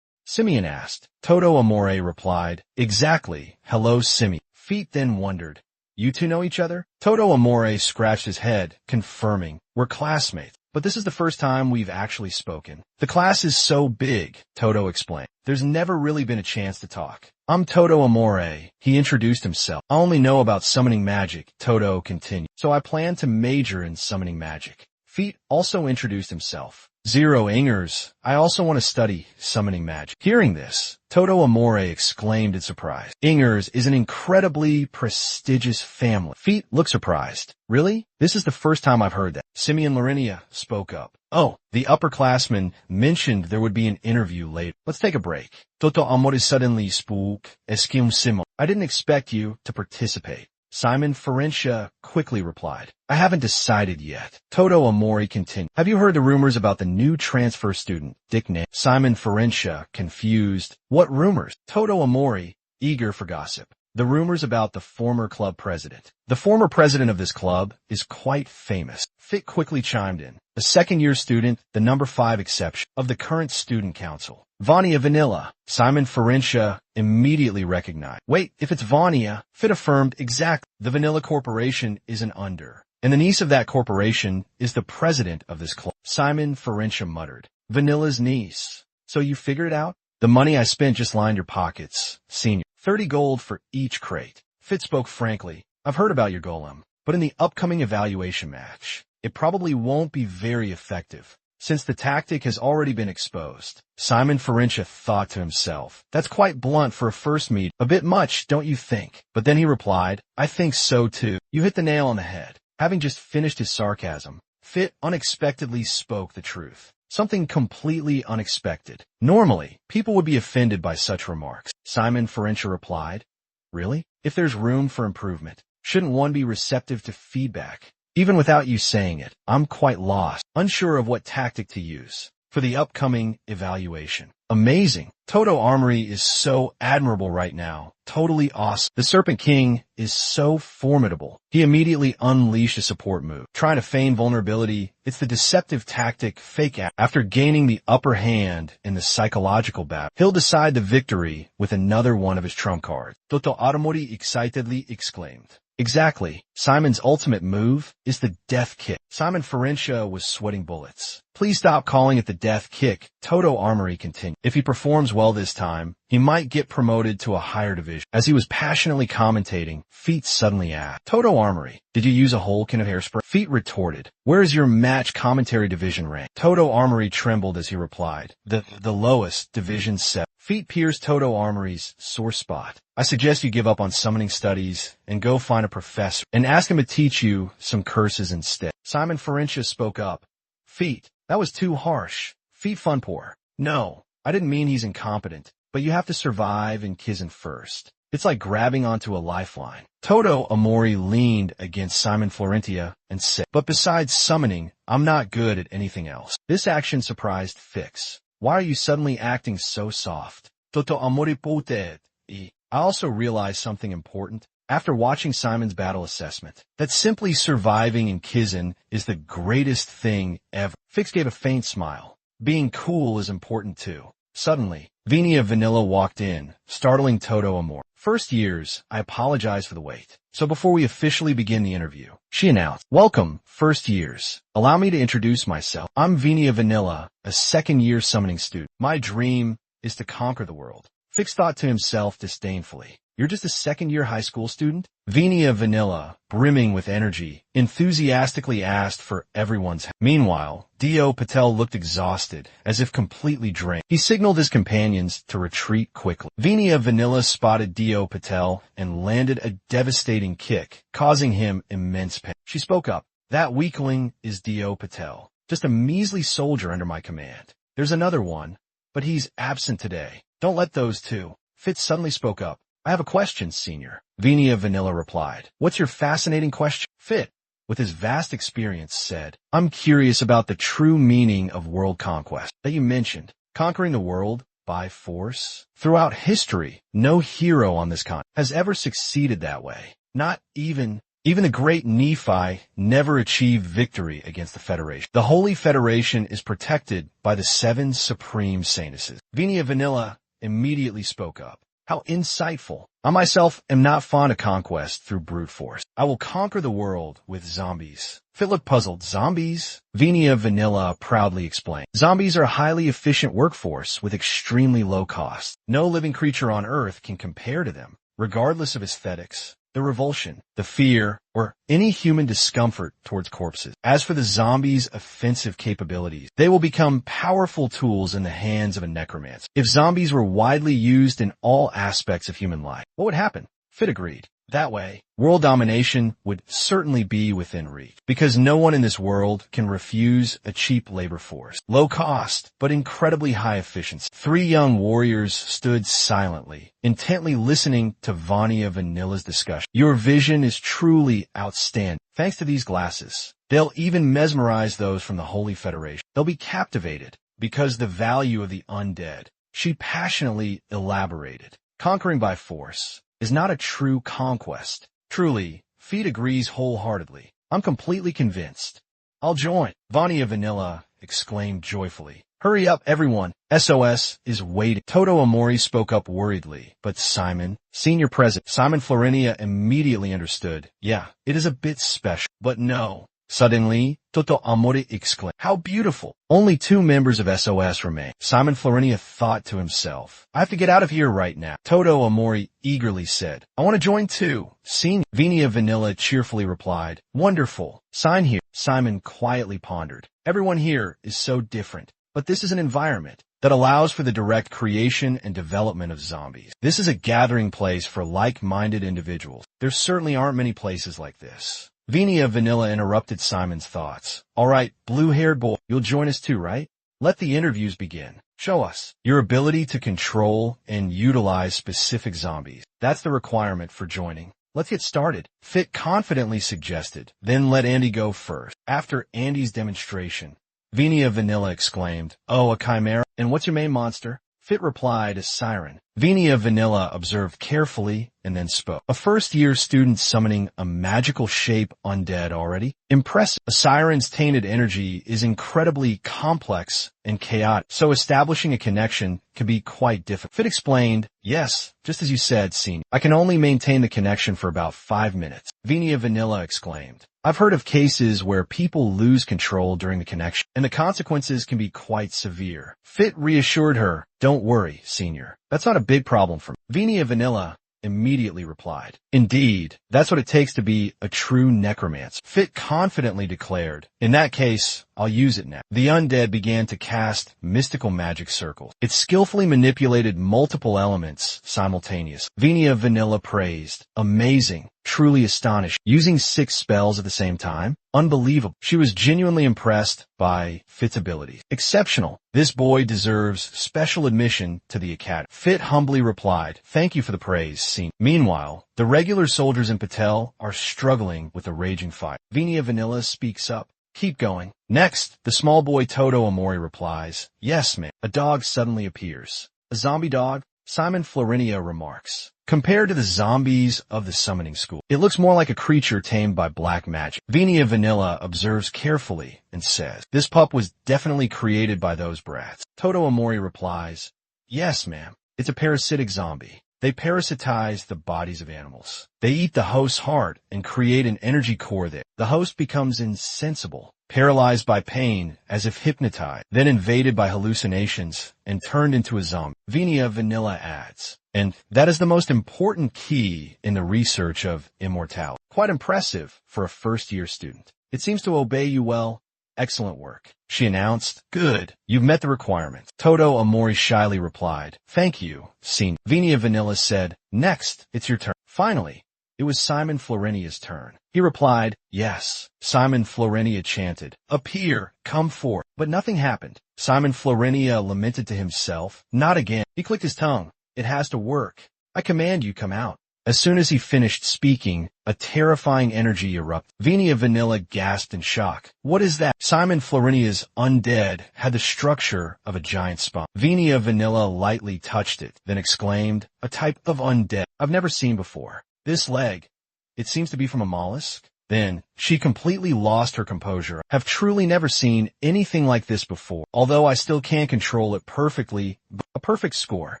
Simeon asked. Toto Amore replied, "Exactly. Hello, Simeon." Feet then wondered, "You two know each other?" Toto Amore scratched his head, confirming, "We're classmates. But this is the first time we've actually spoken." "The class is so big," Toto explained. "There's never really been a chance to talk." "I'm Toto Amore," he introduced himself. "I only know about summoning magic," Toto continued. "So I plan to major in summoning magic." Feet also introduced himself. "Zero Ingers. I also want to study summoning magic." Hearing this, Toto Amore exclaimed in surprise. "Ingers is an incredibly prestigious family." Feet looked surprised. "Really? This is the first time I've heard that." Simeon Lorenia spoke up. "Oh, the upperclassmen mentioned there would be an interview later. Let's take a break." Toto Amore suddenly spoke. "Excuse Simon. I didn't expect you to participate." Simon Ferencia quickly replied, "I haven't decided yet." Toto Amore continued, "Have you heard the rumors about the new transfer student, Dick Name?" Simon Ferencia, confused, "What rumors?" Toto Amore, eager for gossip. "The rumors about the former club president. The former president of this club is quite famous." Fit quickly chimed in. "A second-year student, the number 5 exception of the current student council. Vania Vanilla." Simon Ferencia immediately recognized. "Wait, if it's Vania," Fit affirmed, "exactly. The Vanilla Corporation is an under, and the niece of that corporation is the president of this club." Simon Ferencia muttered, "Vanilla's niece. So you figured it out? The money I spent just lined your pockets, senior. 30 gold for each crate." Fit spoke frankly. "I've heard about your golem, but in the upcoming evaluation match, it probably won't be very effective, since the tactic has already been exposed." Simon Ferencia thought to himself, "That's quite blunt for a first meet. A bit much, don't you think?" But then he replied, "I think so too. You hit the nail on the head." Having just finished his sarcasm, Fit unexpectedly spoke the truth. Something completely unexpected. Normally, people would be offended by such remarks. Simon Ferencia replied, "Really? If there's room for improvement, shouldn't one be receptive to feedback? Even without you saying it, I'm quite lost, unsure of what tactic to use for the upcoming evaluation." Amazing. Toto Armory is so admirable right now. Totally awesome. The Serpent King is so formidable. He immediately unleashed a support move. Trying to feign vulnerability, it's the deceptive tactic fake out. After gaining the upper hand in the psychological battle, he'll decide the victory with another one of his trump cards. Toto Armory excitedly exclaimed. Exactly. Simon's ultimate move is the death kick. Simon Ferencia was sweating bullets. "Please stop calling it the death kick," Toto Armory continued. "If he performs well this time, he might get promoted to a higher division." As he was passionately commentating, Feet suddenly asked, "Toto Armory, did you use a whole can of hairspray?" Feet retorted, "Where is your match commentary division rank?" Toto Armory trembled as he replied, The lowest, division 7. Feet pierced Toto Armory's sore spot. "I suggest you give up on summoning studies and go find a professor and ask him to teach you some curses instead." Simon Ferencia spoke up. "Feet, that was too harsh. Feet Funpour. No, I didn't mean he's incompetent, but you have to survive in Kizan first. It's like grabbing onto a lifeline." Toto Amori leaned against Simon Florentia and said, "But besides summoning, I'm not good at anything else." This action surprised Fix. "Why are you suddenly acting so soft?" Toto Amori poted. I also realized something important after watching Simon's battle assessment, that simply surviving in Kizan is the greatest thing ever. Fix gave a faint smile. Being cool is important too. Suddenly, Venia Vanilla walked in, startling Toto Amor. "First years, I apologize for the wait. So before we officially begin the interview," she announced, "Welcome, first years. Allow me to introduce myself. I'm Venia Vanilla, a second-year summoning student. My dream is to conquer the world." Fix thought to himself disdainfully, You're just a second-year high school student? Venia Vanilla, brimming with energy, enthusiastically asked for everyone's help. Meanwhile, Dio Patel looked exhausted, as if completely drained. He signaled his companions to retreat quickly. Venia Vanilla spotted Dio Patel and landed a devastating kick, causing him immense pain. She spoke up. That weakling is Dio Patel, just a measly soldier under my command. There's another one, but he's absent today. Don't let those two. Fitz suddenly spoke up. I have a question, Senior. Venia Vanilla replied. What's your fascinating question? Fit, with his vast experience, said, I'm curious about the true meaning of world conquest that you mentioned. Conquering the world by force? Throughout history, no hero on this continent has ever succeeded that way. Not even the great Nephi never achieved victory against the Federation. The Holy Federation is protected by the 7 supreme saintesses. Venia Vanilla immediately spoke up. How insightful. I myself am not fond of conquest through brute force. I will conquer the world with zombies. Fit looked puzzled. Zombies? Venia Vanilla proudly explained. Zombies are a highly efficient workforce with extremely low cost. No living creature on Earth can compare to them, regardless of aesthetics, the revulsion, the fear, or any human discomfort towards corpses. As for the zombies' offensive capabilities, they will become powerful tools in the hands of a necromancer. If zombies were widely used in all aspects of human life, what would happen? Fit agreed. That way, world domination would certainly be within reach, because no one in this world can refuse a cheap labor force. Low cost, but incredibly high efficiency. 3 young warriors stood silently, intently listening to Vania Vanilla's discussion. Your vision is truly outstanding. Thanks to these glasses, they'll even mesmerize those from the Holy Federation. They'll be captivated, because the value of the undead. She passionately elaborated. Conquering by force is not a true conquest. Truly, Feet agrees wholeheartedly. I'm completely convinced. I'll join. Vania Vanilla exclaimed joyfully. Hurry up, everyone. SOS is waiting. Toto Amori spoke up worriedly, but Simon, senior president, Simon Florinia immediately understood. Yeah, it is a bit special, but no. Suddenly, Toto Amori exclaimed, how beautiful! Only 2 members of SOS remain. Simon Florinia thought to himself, I have to get out of here right now. Toto Amori eagerly said, I want to join too. Senior Venia Vanilla cheerfully replied, wonderful. Sign here. Simon quietly pondered. Everyone here is so different, but this is an environment that allows for the direct creation and development of zombies. This is a gathering place for like-minded individuals. There certainly aren't many places like this. Venia Vanilla interrupted Simon's thoughts. All right, blue-haired boy, you'll join us too, right? Let the interviews begin. Show us your ability to control and utilize specific zombies. That's the requirement for joining. Let's get started. Fit confidently suggested. Then let Andy go first. After Andy's demonstration, Venia Vanilla exclaimed, oh, a chimera? And what's your main monster? Fit replied, a siren. Venia Vanilla observed carefully and then spoke. A first-year student summoning a magical shape undead already? Impressive. A siren's tainted energy is incredibly complex and chaotic, so establishing a connection can be quite difficult. Fit explained, yes, just as you said, Senior. I can only maintain the connection for about 5 minutes. Venia Vanilla exclaimed. I've heard of cases where people lose control during the connection, and the consequences can be quite severe. Fit reassured her, don't worry, Senior. That's not a big problem for me. Venia Vanilla immediately replied, indeed, that's what it takes to be a true necromancer. Fit confidently declared, in that case, I'll use it now. The undead began to cast mystical magic circles. It skillfully manipulated multiple elements simultaneously. Venia Vanilla praised, amazing, truly astonishing. Using 6 spells at the same time? Unbelievable. She was genuinely impressed by Fit's abilities. Exceptional. This boy deserves special admission to the academy. Fit humbly replied, thank you for the praise, Senior. Meanwhile, the regular soldiers in Patel are struggling with a raging fight. Venia Vanilla speaks up. Keep going. Next, the small boy Toto Amori replies, yes, man. A dog suddenly appears. A zombie dog? Simon Florinia remarks. Compared to the zombies of the summoning school, it looks more like a creature tamed by black magic. Venia Vanilla observes carefully and says, this pup was definitely created by those brats. Toto Amori replies, yes, ma'am. It's a parasitic zombie. They parasitize the bodies of animals. They eat the host's heart and create an energy core there. The host becomes insensible, paralyzed by pain as if hypnotized, then invaded by hallucinations and turned into a zombie. Venia Vanilla adds, And that is the most important key in the research of immortality. Quite impressive for a first-year student. It seems to obey you well. Excellent work, she announced. Good. You've met the requirements. Toto Amori shyly replied. Thank you, Senior. Venia Vanilla said, next, it's your turn. Finally, it was Simon Florinia's turn. He replied, yes. Simon Florinia chanted, appear, come forth. But nothing happened. Simon Florinia lamented to himself, not again. He clicked his tongue. It has to work. I command you come out. As soon as he finished speaking, a terrifying energy erupted. Venia Vanilla gasped in shock. What is that? Simon Florinia's undead had the structure of a giant spawn. Venia Vanilla lightly touched it, then exclaimed, a type of undead I've never seen before. This leg, it seems to be from a mollusk. Then, she completely lost her composure. Have truly never seen anything like this before. Although I still can't control it perfectly, a perfect score.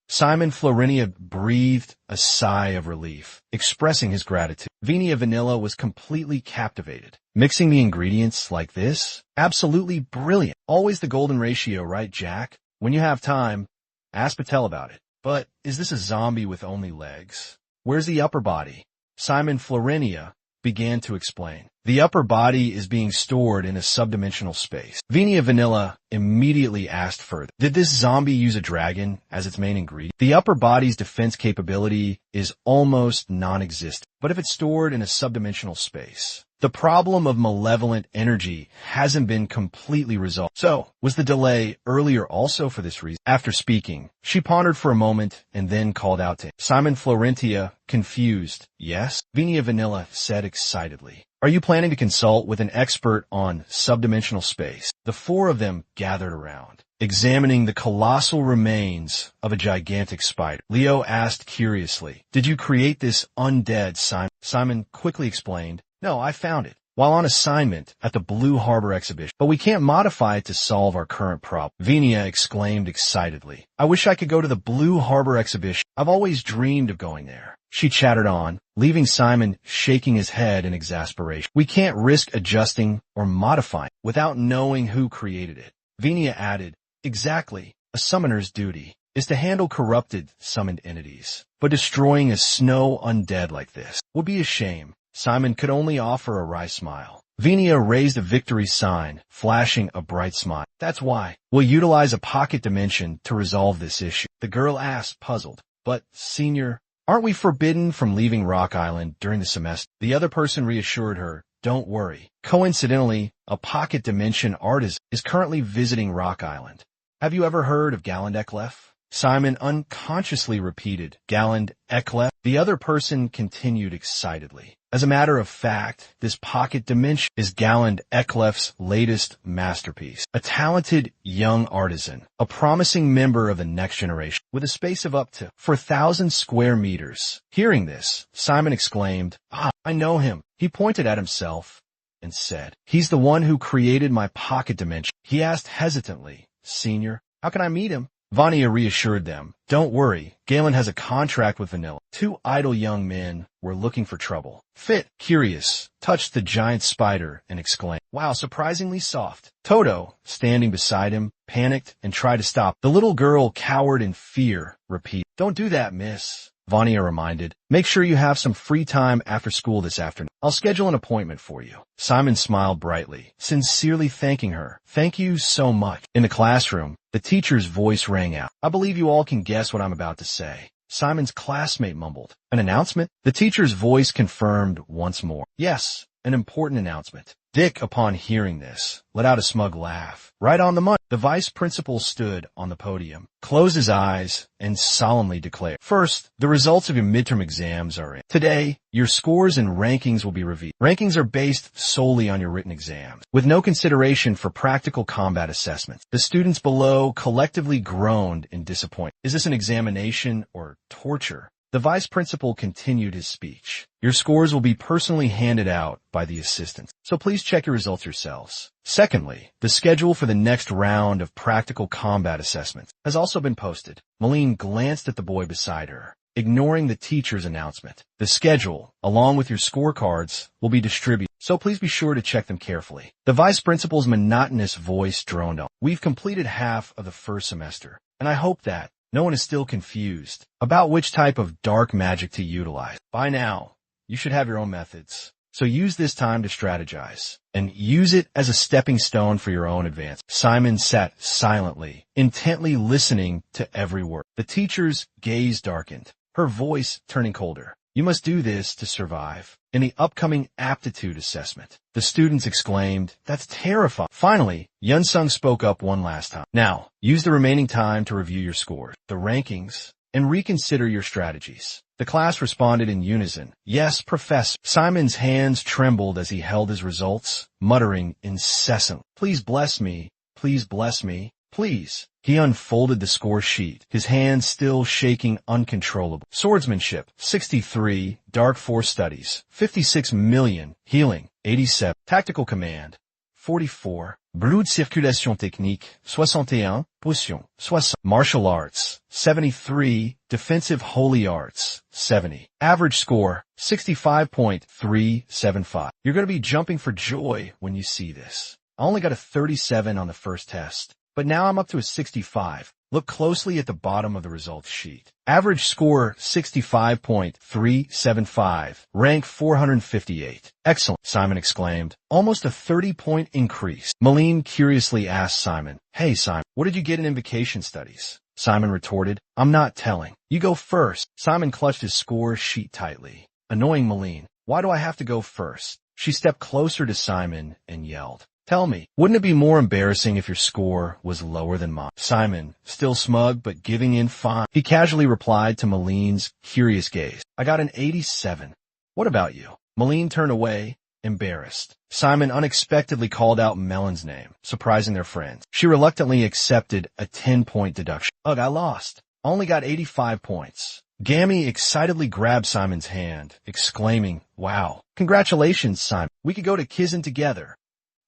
Simon Florinia breathed a sigh of relief, expressing his gratitude. Venia Vanilla was completely captivated. Mixing the ingredients like this? Absolutely brilliant. Always the golden ratio, right, Jack? When you have time, ask Patel about it. But is this a zombie with only legs? Where's the upper body? Simon Florinia began to explain. The upper body is being stored in a subdimensional space. Venia Vanilla immediately asked further. Did this zombie use a dragon as its main ingredient? The upper body's defense capability is almost non-existent. But if it's stored in a subdimensional space, the problem of malevolent energy hasn't been completely resolved. So, was the delay earlier also for this reason? After speaking, she pondered for a moment and then called out to him. Simon Florentia, confused. Yes? Venia Vanilla said excitedly. Are you planning to consult with an expert on subdimensional space? The four of them gathered around, examining the colossal remains of a gigantic spider. Leo asked curiously, did you create this undead, Simon? Simon quickly explained, no, I found it while on assignment at the Blue Harbor exhibition, but we can't modify it to solve our current problem. Venia exclaimed excitedly. I wish I could go to the Blue Harbor exhibition. I've always dreamed of going there. She chattered on, leaving Simon shaking his head in exasperation. We can't risk adjusting or modifying without knowing who created it. Venia added, exactly. A summoner's duty is to handle corrupted summoned entities, but destroying a snow undead like this would be a shame. Simon could only offer a wry smile. Venia raised a victory sign, flashing a bright smile. That's why. We'll utilize a pocket dimension to resolve this issue. The girl asked, puzzled. But, Senior, aren't we forbidden from leaving Rock Island during the semester? The other person reassured her, don't worry. Coincidentally, a pocket dimension artist is currently visiting Rock Island. Have you ever heard of Galland Eklef? Simon unconsciously repeated, Galland Eklef. The other person continued excitedly. As a matter of fact, this pocket dimension is Galland Eklef's latest masterpiece. A talented young artisan, a promising member of the next generation, with a space of up to 4,000 square meters. Hearing this, Simon exclaimed, I know him. He pointed at himself and said, he's the one who created my pocket dimension. He asked hesitantly, Senior, how can I meet him? Vania reassured them, don't worry, Galen has a contract with Vanilla. Two idle young men were looking for trouble. Fit, curious, touched the giant spider and exclaimed, wow, surprisingly soft. Toto, standing beside him, panicked and tried to stop. The little girl cowered in fear, repeated, don't do that, miss. Vania reminded, make sure you have some free time after school this afternoon. I'll schedule an appointment for you. Simon smiled brightly, sincerely thanking her. Thank you so much. In the classroom, the teacher's voice rang out. I believe you all can guess what I'm about to say. Simon's classmate mumbled. An announcement? The teacher's voice confirmed once more. Yes, an important announcement. Dick, upon hearing this, let out a smug laugh. Right on the money. The vice principal stood on the podium, closed his eyes, and solemnly declared, first, the results of your midterm exams are in. Today, your scores and rankings will be revealed. Rankings are based solely on your written exams, with no consideration for practical combat assessments. The students below collectively groaned in disappointment. Is this an examination or torture? The vice principal continued his speech. Your scores will be personally handed out by the assistants, so please check your results yourselves. Secondly, the schedule for the next round of practical combat assessments has also been posted. Malene glanced at the boy beside her, ignoring the teacher's announcement. The schedule, along with your scorecards, will be distributed, so please be sure to check them carefully. The vice principal's monotonous voice droned on. We've completed half of the first semester, and I hope that, No one is still confused about which type of dark magic to utilize. By now, you should have your own methods. So use this time to strategize and use it as a stepping stone for your own advance. Simon sat silently, intently listening to every word. The teacher's gaze darkened, her voice turning colder. You must do this to survive in the upcoming aptitude assessment. The students exclaimed, "That's terrifying." Finally, Yunsung spoke up one last time. Now, use the remaining time to review your scores, the rankings, and reconsider your strategies. The class responded in unison. Yes, Professor. Simon's hands trembled as he held his results, muttering incessantly, "Please bless me, please bless me, please." He unfolded the score sheet, his hands still shaking uncontrollably. Swordsmanship, 63. Dark Force Studies, 56 million. Healing, 87. Tactical Command, 44. Blue Circulation Technique, 61. Potion, 60. Martial Arts, 73. Defensive Holy Arts, 70. Average score, 65.375. You're going to be jumping for joy when you see this. I only got a 37 on the first test, but now I'm up to a 65. Look closely at the bottom of the results sheet. Average score 65.375. Rank 458. Excellent, Simon exclaimed. Almost a 30-point increase. Malene curiously asked Simon, "Hey Simon, what did you get in invocation studies?" Simon retorted, "I'm not telling. You go first." Simon clutched his score sheet tightly. Annoying Malene, "Why do I have to go first?" She stepped closer to Simon and yelled, "Tell me, wouldn't it be more embarrassing if your score was lower than mine?" Simon, still smug but giving in fine, he casually replied to Malene's curious gaze, "I got an 87. What about you?" Malene turned away, embarrassed. Simon unexpectedly called out Melon's name, surprising their friends. She reluctantly accepted a 10-point deduction. "Ugh, I lost. I only got 85 points. Gammy excitedly grabbed Simon's hand, exclaiming, "Wow, congratulations, Simon. We could go to Kizan together."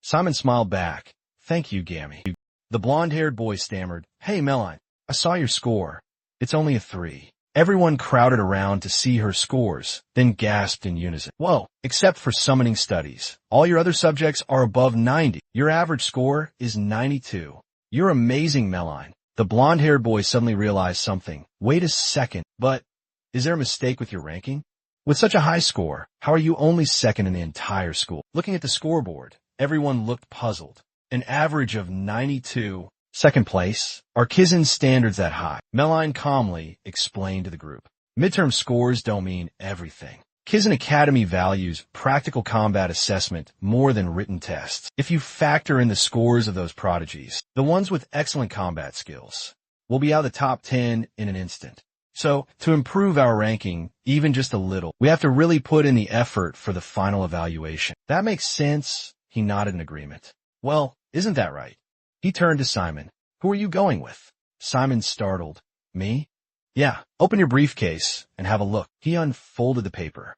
Simon smiled back. "Thank you, Gammy." The blonde-haired boy stammered, "Hey, Melon, I saw your score. It's only a 3. Everyone crowded around to see her scores, then gasped in unison. "Whoa, except for summoning studies. All your other subjects are above 90. Your average score is 92. You're amazing, Melon." The blonde-haired boy suddenly realized something. Wait a second, but is there a mistake with your ranking? With such a high score, how are you only second in the entire school? Looking at the scoreboard, everyone looked puzzled. An average of 92. Second place. Are Kizan's standards that high? Melon calmly explained to the group. Midterm scores don't mean everything. Kizan Academy values practical combat assessment more than written tests. If you factor in the scores of those prodigies, the ones with excellent combat skills will be out of the top 10 in an instant. So, to improve our ranking, even just a little, we have to really put in the effort for the final evaluation. That makes sense. He nodded in agreement. Well, isn't that right? He turned to Simon. Who are you going with? Simon startled. Me? Yeah, open your briefcase and have a look. He unfolded the paper.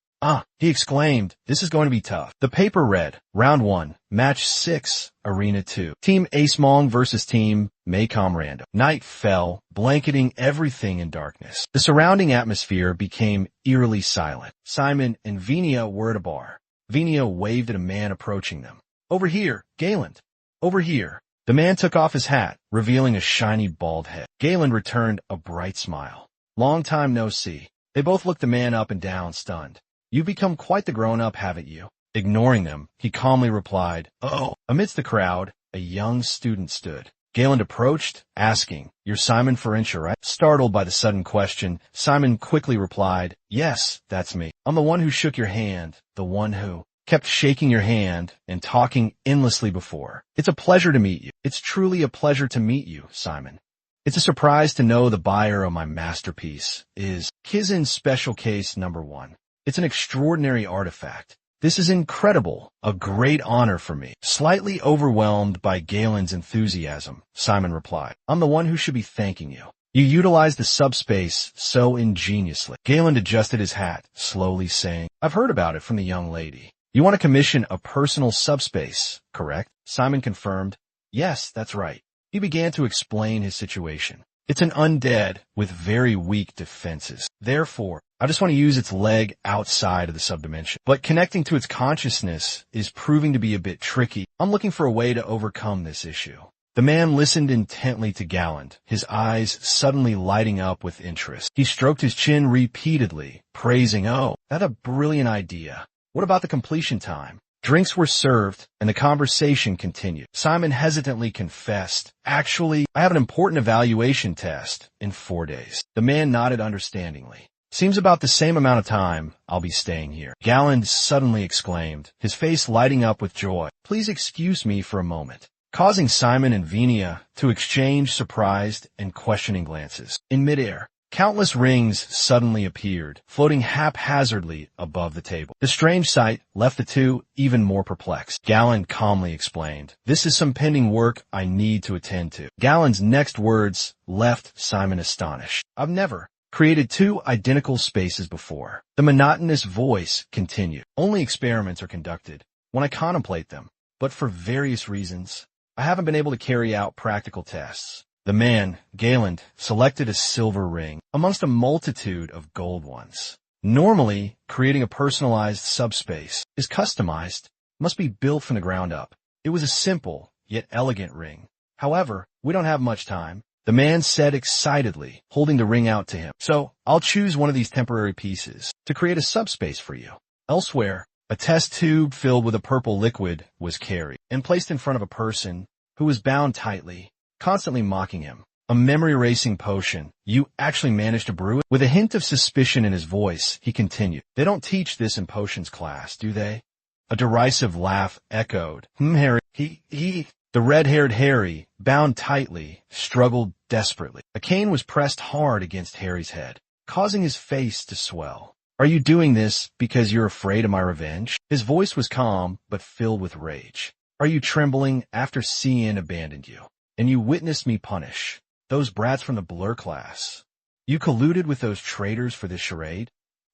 He exclaimed, this is going to be tough. The paper read, Round 1, Match 6, Arena 2. Team Acemong versus Team Maycom Random. Night fell, blanketing everything in darkness. The surrounding atmosphere became eerily silent. Simon and Venia were at a bar. Venia waved at a man approaching them. Over here, Galen. Over here. The man took off his hat, revealing a shiny bald head. Galen returned a bright smile. Long time no see. They both looked the man up and down, stunned. You've become quite the grown-up, haven't you? Ignoring them, he calmly replied, Oh. Amidst the crowd, a young student stood. Galen approached, asking, You're Simon Ferencia, right? Startled by the sudden question, Simon quickly replied, Yes, that's me. I'm the one who shook your hand, the one who kept shaking your hand and talking endlessly before. It's a pleasure to meet you. It's truly a pleasure to meet you, Simon. It's a surprise to know the buyer of my masterpiece is Kizan Special Case Number 1. It's an extraordinary artifact. This is incredible, a great honor for me. Slightly overwhelmed by Galen's enthusiasm, Simon replied, I'm the one who should be thanking you. You utilized the subspace so ingeniously. Galen adjusted his hat, slowly saying, I've heard about it from the young lady. You want to commission a personal subspace, correct? Simon confirmed, Yes, that's right. He began to explain his situation. It's an undead with very weak defenses. Therefore, I just want to use its leg outside of the subdimension. But connecting to its consciousness is proving to be a bit tricky. I'm looking for a way to overcome this issue. The man listened intently to Galland, his eyes suddenly lighting up with interest. He stroked his chin repeatedly, praising, "Oh, that's a brilliant idea. What about the completion time?" Drinks were served, and the conversation continued. Simon hesitantly confessed, "Actually, I have an important evaluation test in 4 days." The man nodded understandingly. "Seems about the same amount of time I'll be staying here." Galland suddenly exclaimed, his face lighting up with joy, "Please excuse me for a moment," causing Simon and Venia to exchange surprised and questioning glances. In midair, countless rings suddenly appeared, floating haphazardly above the table. The strange sight left the two even more perplexed. Galland calmly explained, "This is some pending work I need to attend to." Galland's next words left Simon astonished. "I've never created two identical spaces before." The monotonous voice continued, "Only experiments are conducted when I contemplate them, but for various reasons, I haven't been able to carry out practical tests." The man, Galland, selected a silver ring amongst a multitude of gold ones. Normally, creating a personalized subspace is customized, must be built from the ground up. It was a simple, yet elegant ring. "However, we don't have much time," the man said excitedly, holding the ring out to him. "So, I'll choose one of these temporary pieces to create a subspace for you." Elsewhere, a test tube filled with a purple liquid was carried and placed in front of a person who was bound tightly, constantly mocking him. "A memory-erasing potion. You actually managed to brew it?" With a hint of suspicion in his voice, he continued, "They don't teach this in potions class, do they?" A derisive laugh echoed. Harry, he. The red-haired Harry, bound tightly, struggled desperately. A cane was pressed hard against Harry's head, causing his face to swell. "Are you doing this because you're afraid of my revenge?" His voice was calm, but filled with rage. "Are you trembling after CN abandoned you, and you witnessed me punish those brats from the Blur class? You colluded with those traitors for this charade?"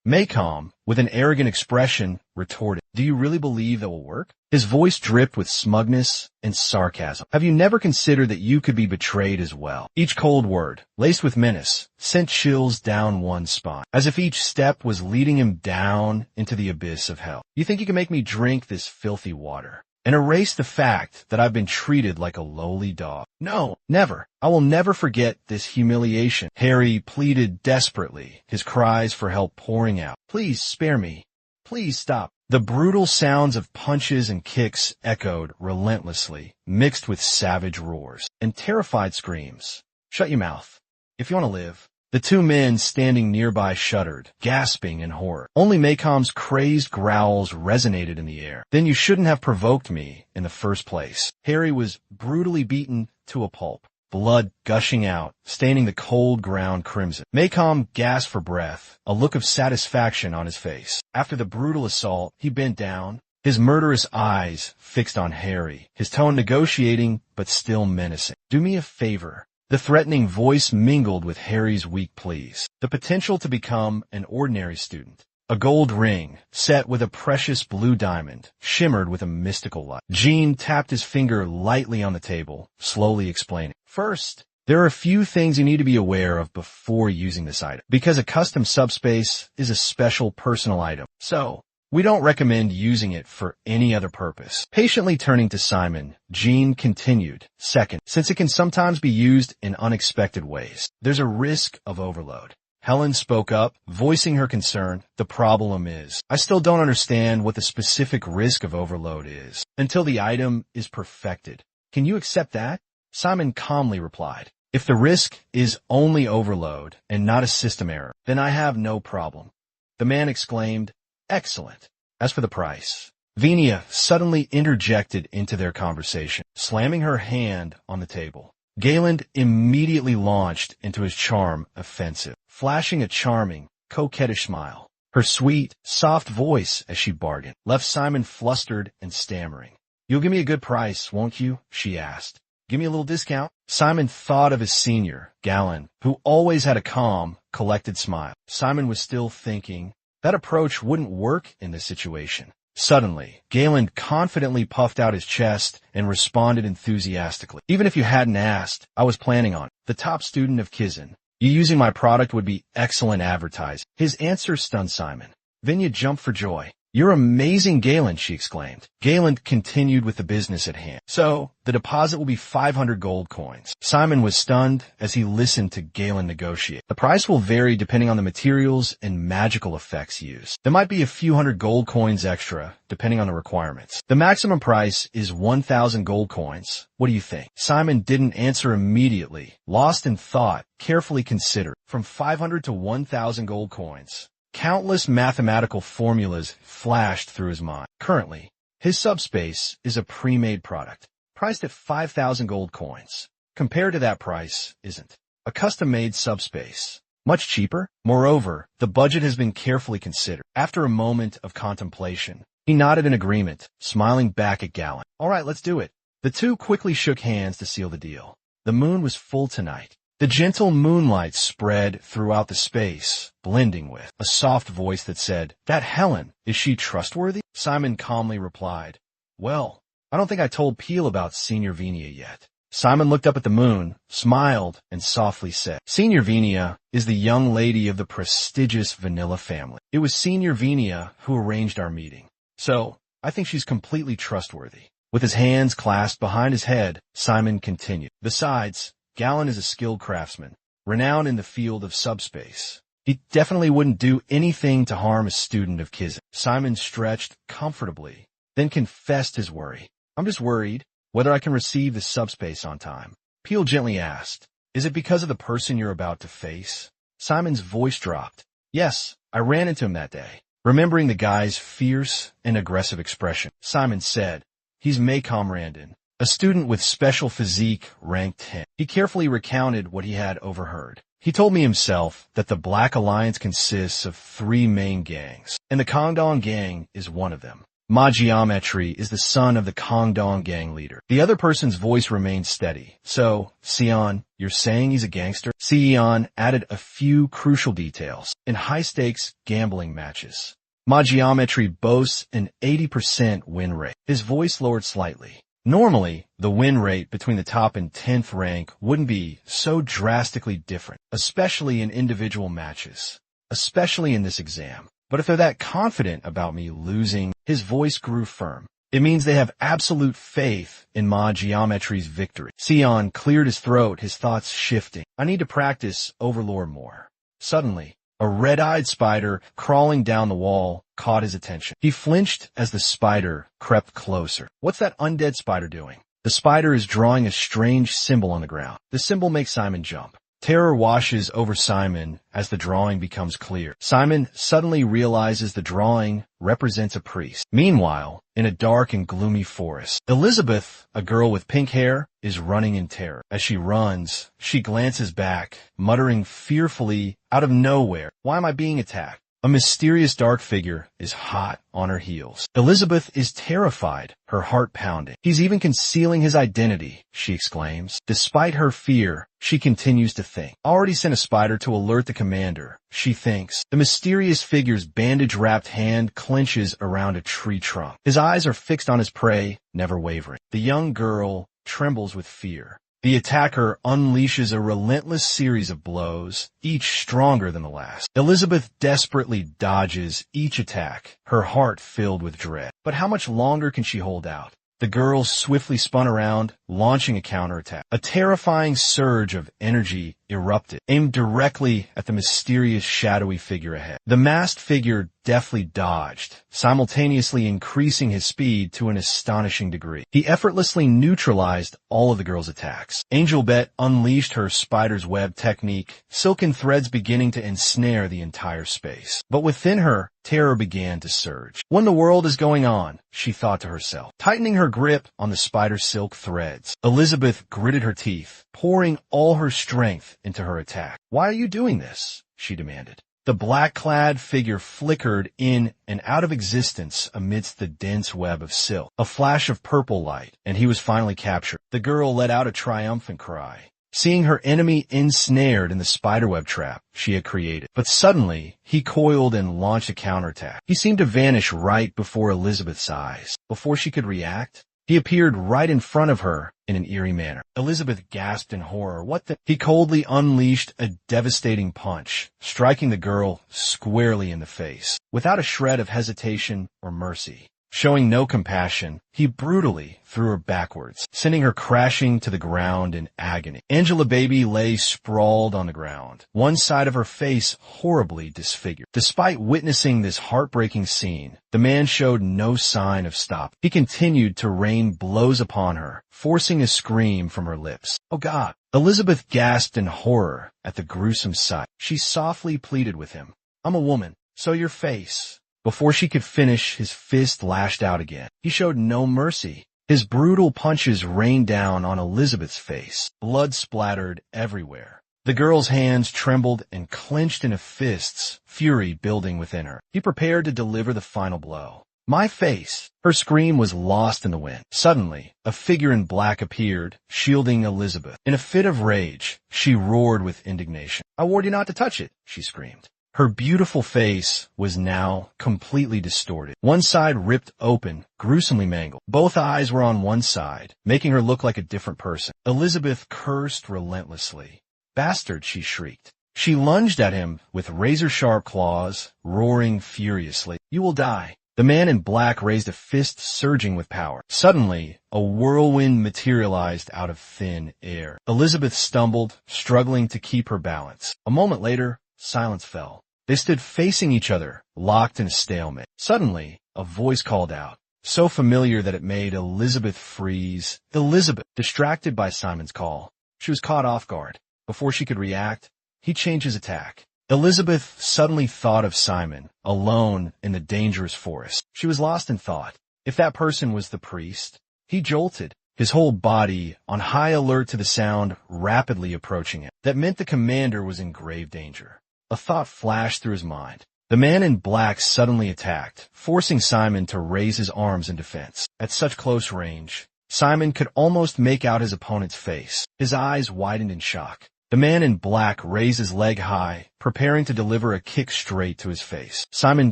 Maycom, with an arrogant expression, retorted, "Do you really believe that will work?" His voice dripped with smugness and sarcasm. "Have you never considered that you could be betrayed as well?" Each cold word, laced with menace, sent chills down one's spine, as if each step was leading him down into the abyss of hell. "You think you can make me drink this filthy water and erase the fact that I've been treated like a lowly dog? No, never. I will never forget this humiliation." Harry pleaded desperately, his cries for help pouring out. "Please spare me. Please stop." The brutal sounds of punches and kicks echoed relentlessly, mixed with savage roars and terrified screams. "Shut your mouth, if you want to live." The two men standing nearby shuddered, gasping in horror. Only Maycom's crazed growls resonated in the air. "Then you shouldn't have provoked me in the first place." Harry was brutally beaten to a pulp, blood gushing out, staining the cold ground crimson. Maycom gasped for breath, a look of satisfaction on his face. After the brutal assault, he bent down, his murderous eyes fixed on Harry, his tone negotiating but still menacing. "Do me a favor." The threatening voice mingled with Harry's weak pleas. "The potential to become an ordinary student." A gold ring, set with a precious blue diamond, shimmered with a mystical light. Jean tapped his finger lightly on the table, slowly explaining. "First, there are a few things you need to be aware of before using this item, because a custom subspace is a special personal item. So, we don't recommend using it for any other purpose." Patiently turning to Simon, Jean continued, "Second, since it can sometimes be used in unexpected ways, there's a risk of overload." Helen spoke up, voicing her concern. "The problem is, I still don't understand what the specific risk of overload is until the item is perfected. Can you accept that?" Simon calmly replied, "If the risk is only overload and not a system error, then I have no problem." The man exclaimed, "Excellent. As for the price." Venia suddenly interjected into their conversation, slamming her hand on the table. Galland immediately launched into his charm offensive, flashing a charming, coquettish smile. Her sweet, soft voice as she bargained left Simon flustered and stammering. "You'll give me a good price, won't you?" she asked. "Give me a little discount?" Simon thought of his senior, Galland, who always had a calm, collected smile. Simon was still thinking that approach wouldn't work in this situation. Suddenly, Galland confidently puffed out his chest and responded enthusiastically. "Even if you hadn't asked, I was planning on it. The top student of Kizan. You using my product would be excellent advertising." His answer stunned Simon. Venia jumped for joy. "You're amazing, Galen," she exclaimed. Galen continued with the business at hand. "So, the deposit will be 500 gold coins." Simon was stunned as he listened to Galen negotiate. "The price will vary depending on the materials and magical effects used. There might be a few hundred gold coins extra, depending on the requirements. The maximum price is 1,000 gold coins. What do you think?" Simon didn't answer immediately. Lost in thought, carefully considered. From 500 to 1,000 gold coins. Countless mathematical formulas flashed through his mind. Currently, his subspace is a pre-made product, priced at 5,000 gold coins. Compared to that price, isn't a custom-made subspace much cheaper? Moreover, the budget has been carefully considered. After a moment of contemplation, he nodded in agreement, smiling back at Galen. "All right, let's do it." The two quickly shook hands to seal the deal. The moon was full tonight. The gentle moonlight spread throughout the space, blending with a soft voice that said, "That Helen, is she trustworthy?" Simon calmly replied, "Well, I don't think I told Peel about Senior Venia yet." Simon looked up at the moon, smiled, and softly said, "Senior Venia is the young lady of the prestigious Vanilla family. It was Senior Venia who arranged our meeting. So, I think she's completely trustworthy." With his hands clasped behind his head, Simon continued, "Besides, Galen is a skilled craftsman, renowned in the field of subspace. He definitely wouldn't do anything to harm a student of Kizin." Simon stretched comfortably, then confessed his worry. "I'm just worried whether I can receive the subspace on time." Peel gently asked, "Is it because of the person you're about to face?" Simon's voice dropped. "Yes, I ran into him that day." Remembering the guy's fierce and aggressive expression, Simon said, "He's Maycom Randon, a student with special physique ranked 10. He carefully recounted what he had overheard. "He told me himself that the Black Alliance consists of 3 main gangs, and the Kongdong gang is one of them. Ma Geometry is the son of the Kongdong gang leader." The other person's voice remained steady. "So, Sion, you're saying he's a gangster?" Sion added a few crucial details. "In high-stakes gambling matches, Ma Geometry boasts an 80% win rate." His voice lowered slightly. Normally, the win rate between the top and 10th rank wouldn't be so drastically different, especially in individual matches, especially in this exam. But if they're that confident about me losing, his voice grew firm. It means they have absolute faith in Ma Geometry's victory. Sion cleared his throat, his thoughts shifting. "I need to practice Overlord more." Suddenly, a red-eyed spider crawling down the wall caught his attention. He flinched as the spider crept closer. "What's that undead spider doing?" The spider is drawing a strange symbol on the ground. The symbol makes Simon jump. Terror washes over Simon as the drawing becomes clear. Simon suddenly realizes the drawing represents a priest. Meanwhile, in a dark and gloomy forest, Elizabeth, a girl with pink hair, is running in terror. As she runs, she glances back, muttering fearfully out of nowhere, "Why am I being attacked?" A mysterious dark figure is hot on her heels. Elizabeth is terrified, her heart pounding. "He's even concealing his identity," she exclaims. Despite her fear, she continues to think. "Already sent a spider to alert the commander," she thinks. The mysterious figure's bandage-wrapped hand clenches around a tree trunk. His eyes are fixed on his prey, never wavering. The young girl trembles with fear. The attacker unleashes a relentless series of blows, each stronger than the last. Elizabeth desperately dodges each attack, her heart filled with dread. But how much longer can she hold out? The girl swiftly spun around, launching a counterattack. A terrifying surge of energy erupted, aimed directly at the mysterious shadowy figure ahead. The masked figure deftly dodged, simultaneously increasing his speed to an astonishing degree. He effortlessly neutralized all of the girl's attacks. Angel Bet unleashed her spider's web technique, silken threads beginning to ensnare the entire space. But within her, terror began to surge. "What in the world is going on?" she thought to herself, tightening her grip on the spider silk threads. Elizabeth gritted her teeth, pouring all her strength into her attack. "Why are you doing this?" she demanded. The black-clad figure flickered in and out of existence amidst the dense web of silk. A flash of purple light, and he was finally captured. The girl let out a triumphant cry, seeing her enemy ensnared in the spiderweb trap she had created. But suddenly, he coiled and launched a counterattack. He seemed to vanish right before Elizabeth's eyes. Before she could react, He appeared right in front of her in an eerie manner. Elizabeth gasped in horror. What the? He coldly unleashed a devastating punch, striking the girl squarely in the face. Without a shred of hesitation or mercy, showing no compassion, he brutally threw her backwards, sending her crashing to the ground in agony. Angela Baby lay sprawled on the ground, one side of her face horribly disfigured. Despite witnessing this heartbreaking scene, the man showed no sign of stopping. He continued to rain blows upon her, forcing a scream from her lips. "Oh God!" Elizabeth gasped in horror at the gruesome sight. She softly pleaded with him. "I'm a woman, so your face." Before she could finish, his fist lashed out again. He showed no mercy. His brutal punches rained down on Elizabeth's face. Blood splattered everywhere. The girl's hands trembled and clenched into fists, fury building within her. He prepared to deliver the final blow. "My face!" Her scream was lost in the wind. Suddenly, a figure in black appeared, shielding Elizabeth. In a fit of rage, she roared with indignation. "I warned you not to touch it," she screamed. Her beautiful face was now completely distorted. One side ripped open, gruesomely mangled. Both eyes were on one side, making her look like a different person. Elizabeth cursed relentlessly. "Bastard!" she shrieked. She lunged at him with razor-sharp claws, roaring furiously. "You will die." The man in black raised a fist surging with power. Suddenly, a whirlwind materialized out of thin air. Elizabeth stumbled, struggling to keep her balance. A moment later, silence fell. They stood facing each other, locked in a stalemate. Suddenly, a voice called out, so familiar that it made Elizabeth freeze. Elizabeth, distracted by Simon's call. She was caught off guard. Before she could react, he changed his attack. Elizabeth suddenly thought of Simon, alone in the dangerous forest. She was lost in thought. If that person was the priest, he jolted, his whole body on high alert to the sound rapidly approaching him. That meant the commander was in grave danger. A thought flashed through his mind. The man in black suddenly attacked, forcing Simon to raise his arms in defense. At such close range, Simon could almost make out his opponent's face. His eyes widened in shock. The man in black raised his leg high, preparing to deliver a kick straight to his face. Simon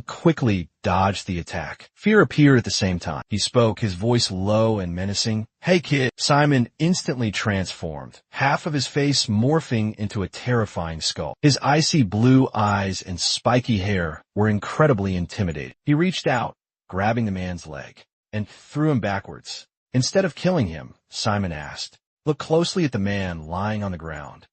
quickly dodged the attack. Fear appeared at the same time. He spoke, his voice low and menacing. "Hey kid!" Simon instantly transformed, half of his face morphing into a terrifying skull. His icy blue eyes and spiky hair were incredibly intimidating. He reached out, grabbing the man's leg, and threw him backwards. Instead of killing him, Simon asked, "Look closely at the man lying on the ground.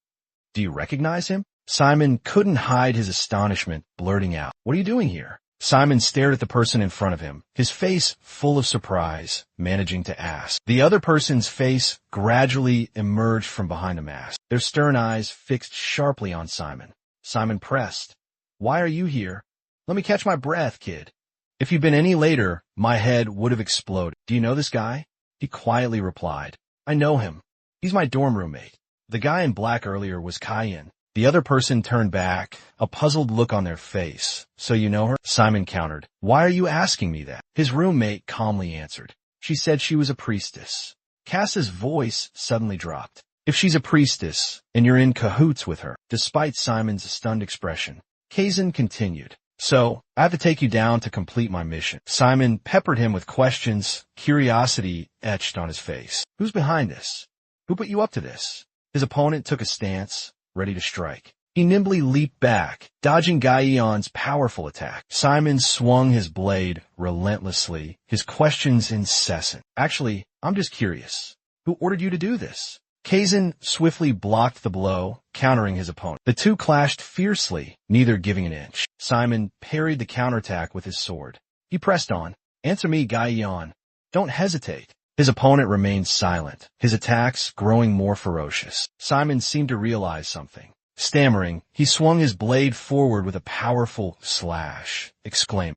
Do you recognize him?" Simon couldn't hide his astonishment, blurting out, "What are you doing here?" Simon stared at the person in front of him, his face full of surprise, managing to ask. The other person's face gradually emerged from behind a mask, their stern eyes fixed sharply on Simon. Simon pressed, "Why are you here?" "Let me catch my breath, kid. If you'd been any later, my head would have exploded." "Do you know this guy?" He quietly replied, "I know him. He's my dorm roommate." The guy in black earlier was Cayenne. The other person turned back, a puzzled look on their face. "So you know her?" Simon countered. "Why are you asking me that?" His roommate calmly answered. "She said she was a priestess." Cass's voice suddenly dropped. "If she's a priestess, and you're in cahoots with her," despite Simon's stunned expression, Kazan continued. "So, I have to take you down to complete my mission." Simon peppered him with questions, curiosity etched on his face. "Who's behind this? Who put you up to this?" His opponent took a stance, ready to strike. He nimbly leaped back, dodging Gaion's powerful attack. Simon swung his blade relentlessly, his questions incessant. "Actually, I'm just curious. Who ordered you to do this?" Kazan swiftly blocked the blow, countering his opponent. The two clashed fiercely, neither giving an inch. Simon parried the counterattack with his sword. He pressed on. "Answer me, Gaion. Don't hesitate." His opponent remained silent, his attacks growing more ferocious. Simon seemed to realize something. Stammering, he swung his blade forward with a powerful slash, exclaiming,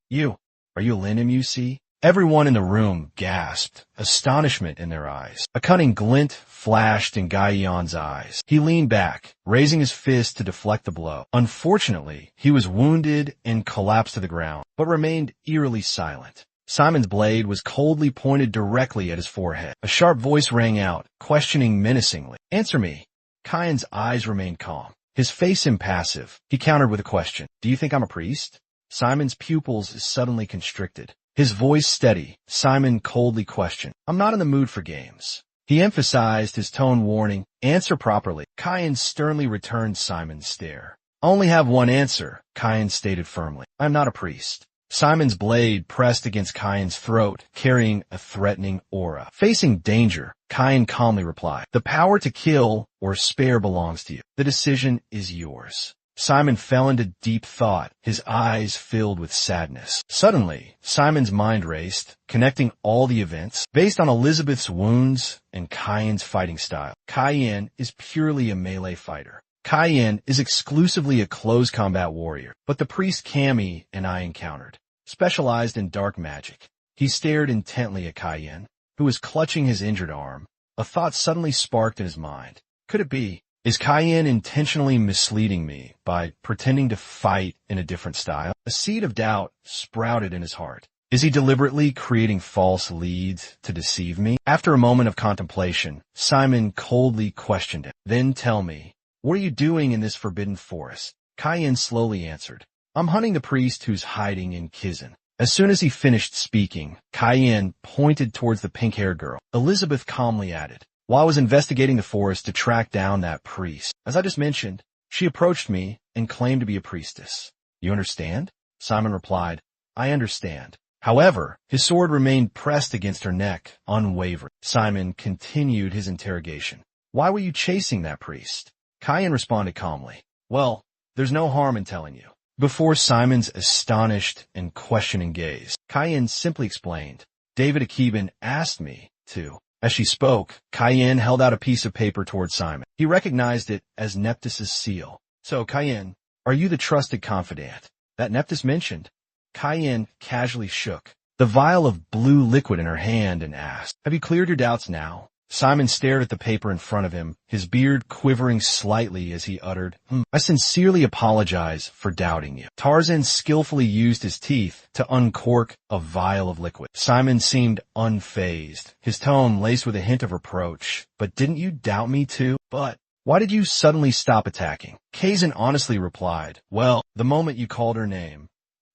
Are you Lin MUC?" Everyone in the room gasped, astonishment in their eyes. A cunning glint flashed in Gaion's eyes. He leaned back, raising his fist to deflect the blow. Unfortunately, he was wounded and collapsed to the ground, but remained eerily silent. Simon's blade was coldly pointed directly at his forehead. A sharp voice rang out, questioning menacingly. "Answer me." Kyan's eyes remained calm, his face impassive. He countered with a question. "Do you think I'm a priest?" Simon's pupils suddenly constricted. His voice steady, Simon coldly questioned. I'm not in the mood for games. He emphasized, his tone warning, answer properly. Kyan sternly returned Simon's stare. I only have one answer, Kyan stated firmly. I am not a priest. Simon's blade pressed against Kyan's throat, carrying a threatening aura. Facing danger, Kyan calmly replied, the power to kill or spare belongs to you. The decision is yours. Simon fell into deep thought, his eyes filled with sadness. Suddenly, Simon's mind raced, connecting all the events. Based on Elizabeth's wounds and Kyan's fighting style, Kyan is purely a melee fighter. Kyan is exclusively a close combat warrior, but the priest Kami and I encountered specialized in dark magic. He stared intently at Kyan, who was clutching his injured arm. A thought suddenly sparked in his mind. Could it be? Is Kyan intentionally misleading me by pretending to fight in a different style? A seed of doubt sprouted in his heart. Is he deliberately creating false leads to deceive me? After a moment of contemplation, Simon coldly questioned him. Then tell me, what are you doing in this forbidden forest? Kyan slowly answered. I'm hunting the priest who's hiding in Kizan. As soon as he finished speaking, Kyan pointed towards the pink-haired girl. Elizabeth calmly added, while I was investigating the forest to track down that priest, as I just mentioned, she approached me and claimed to be a priestess. You understand? Simon replied, I understand. However, his sword remained pressed against her neck, unwavering. Simon continued his interrogation. Why were you chasing that priest? Kyan responded calmly. Well, there's no harm in telling you. Before Simon's astonished and questioning gaze, Kyan simply explained, David Akiban asked me to. As she spoke, Kyan held out a piece of paper towards Simon. He recognized it as Neptus's seal. So, Kyan, are you the trusted confidant that Neptus mentioned? Kyan casually shook the vial of blue liquid in her hand and asked, have you cleared your doubts now? Simon stared at the paper in front of him, his beard quivering slightly as he uttered, I sincerely apologize for doubting you. Tarzan skillfully used his teeth to uncork a vial of liquid. Simon seemed unfazed, his tone laced with a hint of reproach. But didn't you doubt me too? But why did you suddenly stop attacking? Kazan honestly replied, well, the moment you called her name,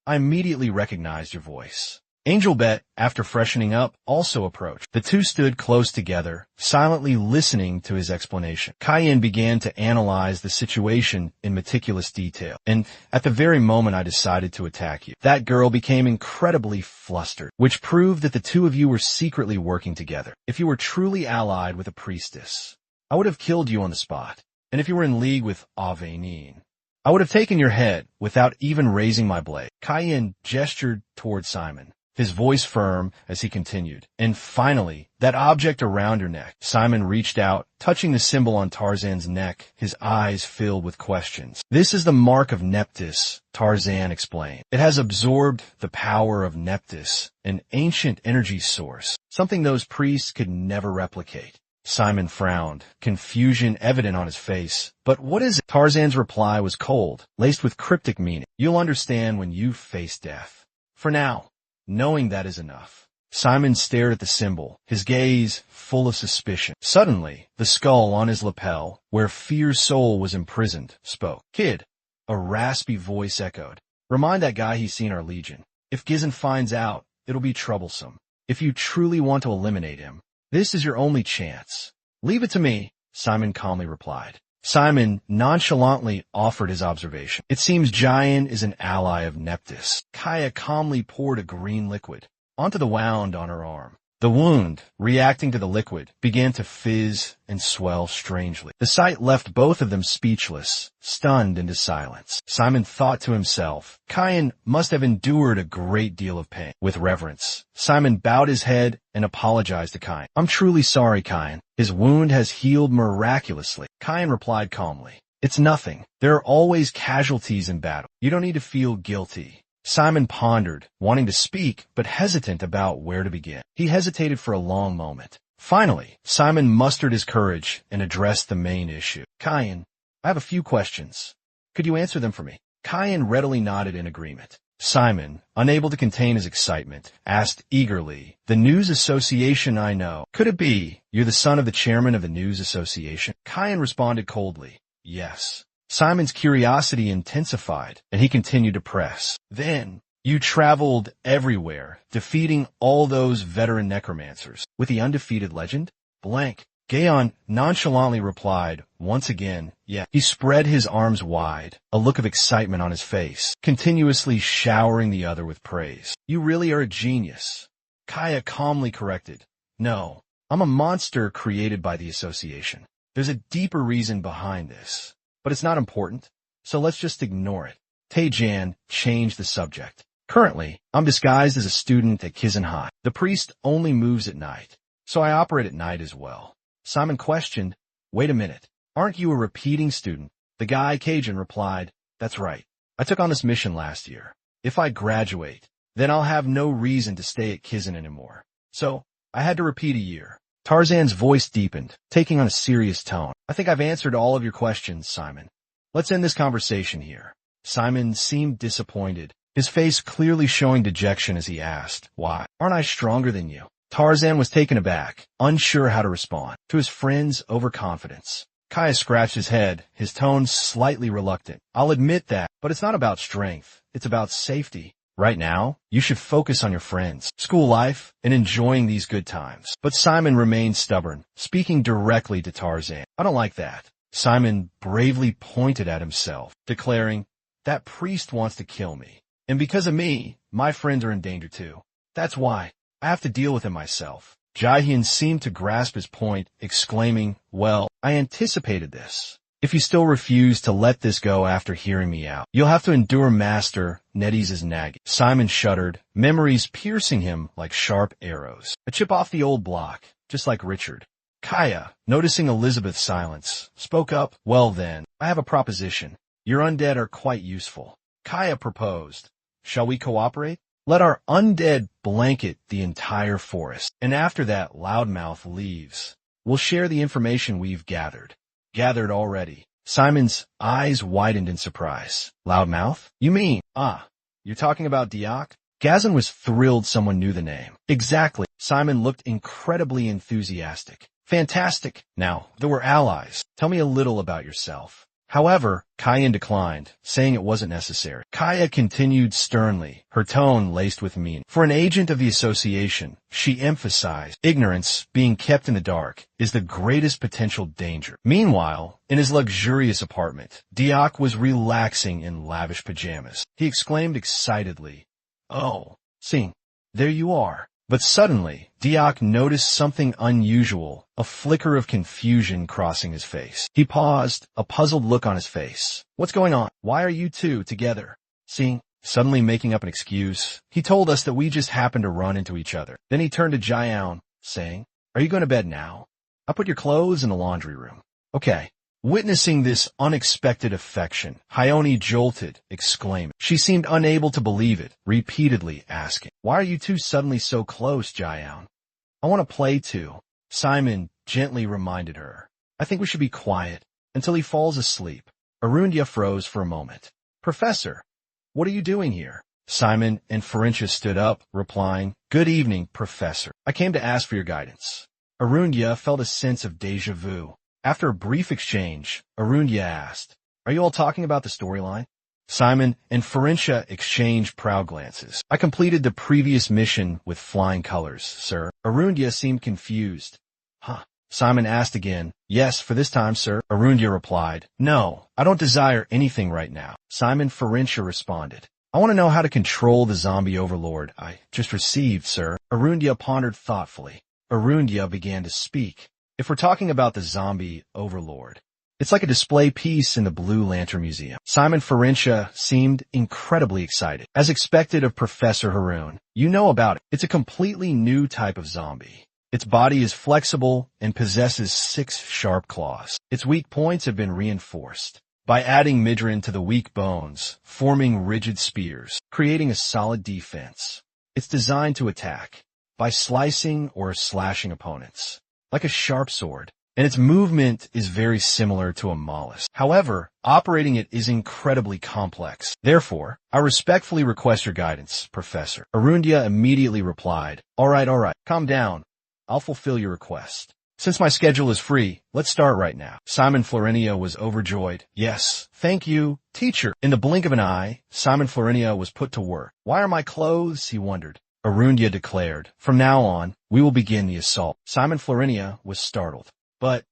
I immediately recognized your voice. Angelbet, after freshening up, also approached. The two stood close together, silently listening to his explanation. Kyan began to analyze the situation in meticulous detail, and at the very moment I decided to attack you, that girl became incredibly flustered, which proved that the two of you were secretly working together. If you were truly allied with a priestess, I would have killed you on the spot, and if you were in league with Avenin, I would have taken your head without even raising my blade. Kyan gestured toward Simon, his voice firm as he continued. And finally, that object around your neck. Simon reached out, touching the symbol on Tarzan's neck, his eyes filled with questions. This is the mark of Neptus, Tarzan explained. It has absorbed the power of Neptus, an ancient energy source, something those priests could never replicate. Simon frowned, confusion evident on his face. But what is it? Tarzan's reply was cold, laced with cryptic meaning. You'll understand when you face death. For now, knowing that is enough. Simon stared at the symbol, his gaze full of suspicion. Suddenly, the skull on his lapel, where Fear's soul was imprisoned, spoke. Kid, a raspy voice echoed. Remind that guy he's seen our legion. If Gizon finds out, it'll be troublesome. If you truly want to eliminate him, this is your only chance. Leave it to me, Simon calmly replied. Simon nonchalantly offered his observation. It seems Giant is an ally of Neptus. Kaya calmly poured a green liquid onto the wound on her arm. The wound, reacting to the liquid, began to fizz and swell strangely. The sight left both of them speechless, stunned into silence. Simon thought to himself, Kyan must have endured a great deal of pain. With reverence, Simon bowed his head and apologized to Kyan. I'm truly sorry, Kyan. His wound has healed miraculously. Kyan replied calmly, it's nothing. There are always casualties in battle. You don't need to feel guilty. Simon pondered, wanting to speak, but hesitant about where to begin. He hesitated for a long moment. Finally, Simon mustered his courage and addressed the main issue. Kyan, I have a few questions. Could you answer them for me? Kyan readily nodded in agreement. Simon, unable to contain his excitement, asked eagerly, the News Association I know. Could it be you're the son of the chairman of the News Association? Kyan responded coldly, yes. Simon's curiosity intensified, and he continued to press. Then, You traveled everywhere, defeating all those veteran necromancers. With the undefeated legend? Blank. Gaon nonchalantly replied, once again, yeah. He spread his arms wide, a look of excitement on his face, continuously showering the other with praise. You really are a genius. Kaya calmly corrected. No, I'm a monster created by the association. There's a deeper reason behind this, but it's not important, so let's just ignore it. Taejan changed the subject. Currently, I'm disguised as a student at Kizun High. The priest only moves at night, so I operate at night as well. Simon questioned, wait a minute, aren't you a repeating student? The guy Cajun replied, that's right. I took on this mission last year. If I graduate, then I'll have no reason to stay at Kizun anymore. So, I had to repeat a year. Tarzan's voice deepened, taking on a serious tone. I think I've answered all of your questions, Simon. Let's end this conversation here. Simon seemed disappointed, his face clearly showing dejection as he asked, why? Aren't I stronger than you? Tarzan was taken aback, unsure how to respond to his friend's overconfidence. Kaya scratched his head, his tone slightly reluctant. I'll admit that, but it's not about strength. It's about safety. Right now, you should focus on your friends, school life, and enjoying these good times. But Simon remained stubborn, speaking directly to Tarzan. I don't like that. Simon bravely pointed at himself, declaring, that priest wants to kill me. And because of me, my friends are in danger too. That's why. I have to deal with him myself. Jaehyun seemed to grasp his point, exclaiming, well, I anticipated this. If you still refuse to let this go after hearing me out, you'll have to endure Master Nettie's nagging. Simon shuddered, memories piercing him like sharp arrows. A chip off the old block, just like Richard. Kaya, noticing Elizabeth's silence, spoke up, well then, I have a proposition. Your undead are quite useful. Kaya proposed, shall we cooperate? Let our undead blanket the entire forest, and after that loudmouth leaves, we'll share the information we've gathered. Gathered already. Simon's eyes widened in surprise. Loudmouth? You mean, you're talking about Diak? Gazan was thrilled someone knew the name. Exactly. Simon looked incredibly enthusiastic. Fantastic. Now, there were allies. Tell me a little about yourself. However, Kaya declined, saying it wasn't necessary. Kaya continued sternly, her tone laced with meaning. For an agent of the association, she emphasized, ignorance, being kept in the dark, is the greatest potential danger. Meanwhile, in his luxurious apartment, Diak was relaxing in lavish pajamas. He exclaimed excitedly, oh, see, there you are. But suddenly, Diak noticed something unusual, a flicker of confusion crossing his face. He paused, a puzzled look on his face. What's going on? Why are you two together? See, suddenly making up an excuse, he told us that we just happened to run into each other. Then he turned to Jaehyun, saying, are you going to bed now? I'll put your clothes in the laundry room. Okay. Witnessing this unexpected affection, Hyoni jolted, exclaiming. She seemed unable to believe it, repeatedly asking, why are you two suddenly so close, Jaehyun? I want to play too. Simon gently reminded her. I think we should be quiet until he falls asleep. Arundhya froze for a moment. Professor, what are you doing here? Simon and Farintia stood up, replying, good evening, Professor. I came to ask for your guidance. Arundhya felt a sense of déjà vu. After a brief exchange, Arundhya asked, are you all talking about the storyline? Simon and Farintia exchanged proud glances. I completed the previous mission with flying colors, sir. Arundhya seemed confused. Huh? Simon asked again. Yes, for this time, sir. Arundhya replied. No, I don't desire anything right now. Simon Farintia responded. I want to know how to control the zombie overlord I just received, sir. Arundhya pondered thoughtfully. Arundhya began to speak. If we're talking about the zombie overlord, it's like a display piece in the Blue Lantern Museum. Simon Farintia seemed incredibly excited. As expected of Professor Haroon, you know about it. It's a completely new type of zombie. Its body is flexible and possesses 6 sharp claws. Its weak points have been reinforced by adding midrin to the weak bones, forming rigid spears, creating a solid defense. It's designed to attack by slicing or slashing opponents, like a sharp sword, and its movement is very similar to a mollusk. However, operating it is incredibly complex. Therefore, I respectfully request your guidance, Professor. Arundhya immediately replied, all right, calm down. I'll fulfill your request. Since my schedule is free, let's start right now. Simon Florinia was overjoyed. Yes, thank you, teacher. In the blink of an eye, Simon Florinia was put to work. Why are my clothes? He wondered. Arundia declared. From now on, we will begin the assault. Simon Florinia was startled. But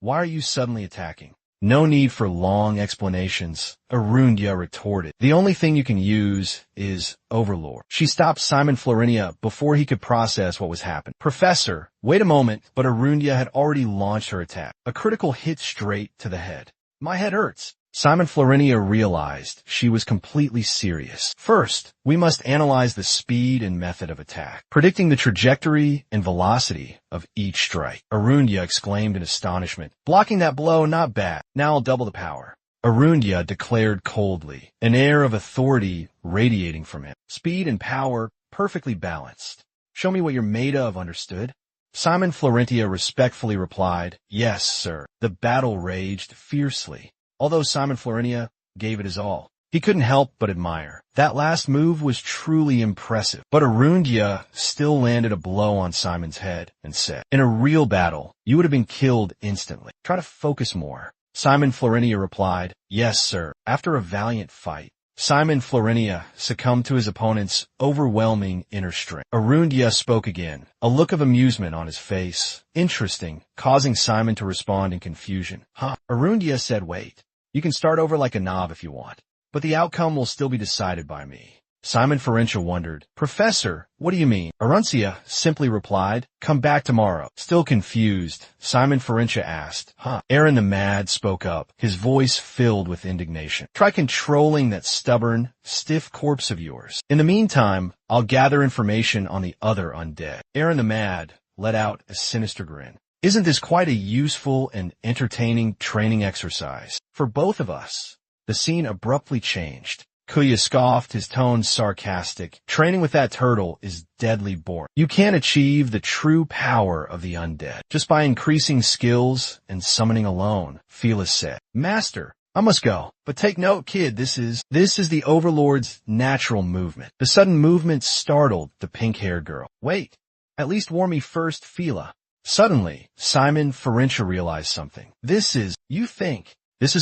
why are you suddenly attacking? No need for long explanations, Arundia retorted. The only thing you can use is Overlord. She stopped Simon Florinia before he could process what was happening. Professor, wait a moment, but Arundia had already launched her attack. A critical hit straight to the head. My head hurts. Simon Florinia realized she was completely serious. First, we must analyze the speed and method of attack, predicting the trajectory and velocity of each strike. Arundia exclaimed in astonishment. Blocking that blow, not bad. Now I'll double the power. Arundia declared coldly, an air of authority radiating from him. Speed and power perfectly balanced. Show me what you're made of, understood? Simon Florentia respectfully replied, yes, sir. The battle raged fiercely. Although Simon Florinia gave it his all, he couldn't help but admire. That last move was truly impressive. But Arundia still landed a blow on Simon's head and said, in a real battle, you would have been killed instantly. Try to focus more. Simon Florinia replied, yes, sir. After a valiant fight, Simon Florinia succumbed to his opponent's overwhelming inner strength. Arundia spoke again, a look of amusement on his face. Interesting, causing Simon to respond in confusion. Arundia said, wait. You can start over like a knob if you want, but the outcome will still be decided by me. Simon Florentia wondered, Professor, what do you mean? Aruntia simply replied, come back tomorrow. Still confused, Simon Florentia asked, Aaron the Mad spoke up, his voice filled with indignation. Try controlling that stubborn, stiff corpse of yours. In the meantime, I'll gather information on the other undead. Aaron the Mad let out a sinister grin. Isn't this quite a useful and entertaining training exercise for both of us? The scene abruptly changed. Kuya scoffed, his tone sarcastic. Training with that turtle is deadly boring. You can't achieve the true power of the undead just by increasing skills and summoning alone, Felis said. Master, I must go. But take note, kid, this is the Overlord's natural movement. The sudden movement startled the pink-haired girl. Wait, at least warn me first, Fila. Suddenly, Simon Florentia realized something. This is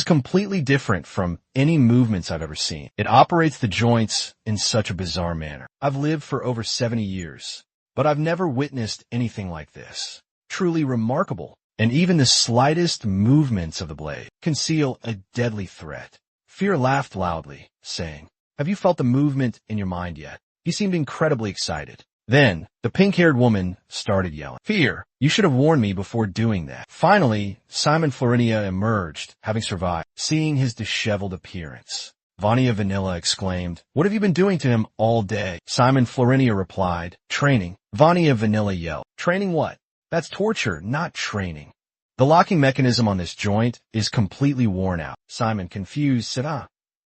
completely different from any movements I've ever seen. It operates the joints in such a bizarre manner. I've lived for over 70 years, but I've never witnessed anything like this. Truly remarkable. And even the slightest movements of the blade conceal a deadly threat. Fear laughed loudly, saying, have you felt the movement in your mind yet? He seemed incredibly excited. Then, the pink-haired woman started yelling. Fear, you should have warned me before doing that. Finally, Simon Florentia emerged, having survived. Seeing his disheveled appearance, Vania Vanilla exclaimed, what have you been doing to him all day? Simon Florentia replied, training. Vania Vanilla yelled, training what? That's torture, not training. The locking mechanism on this joint is completely worn out. Simon, confused, said,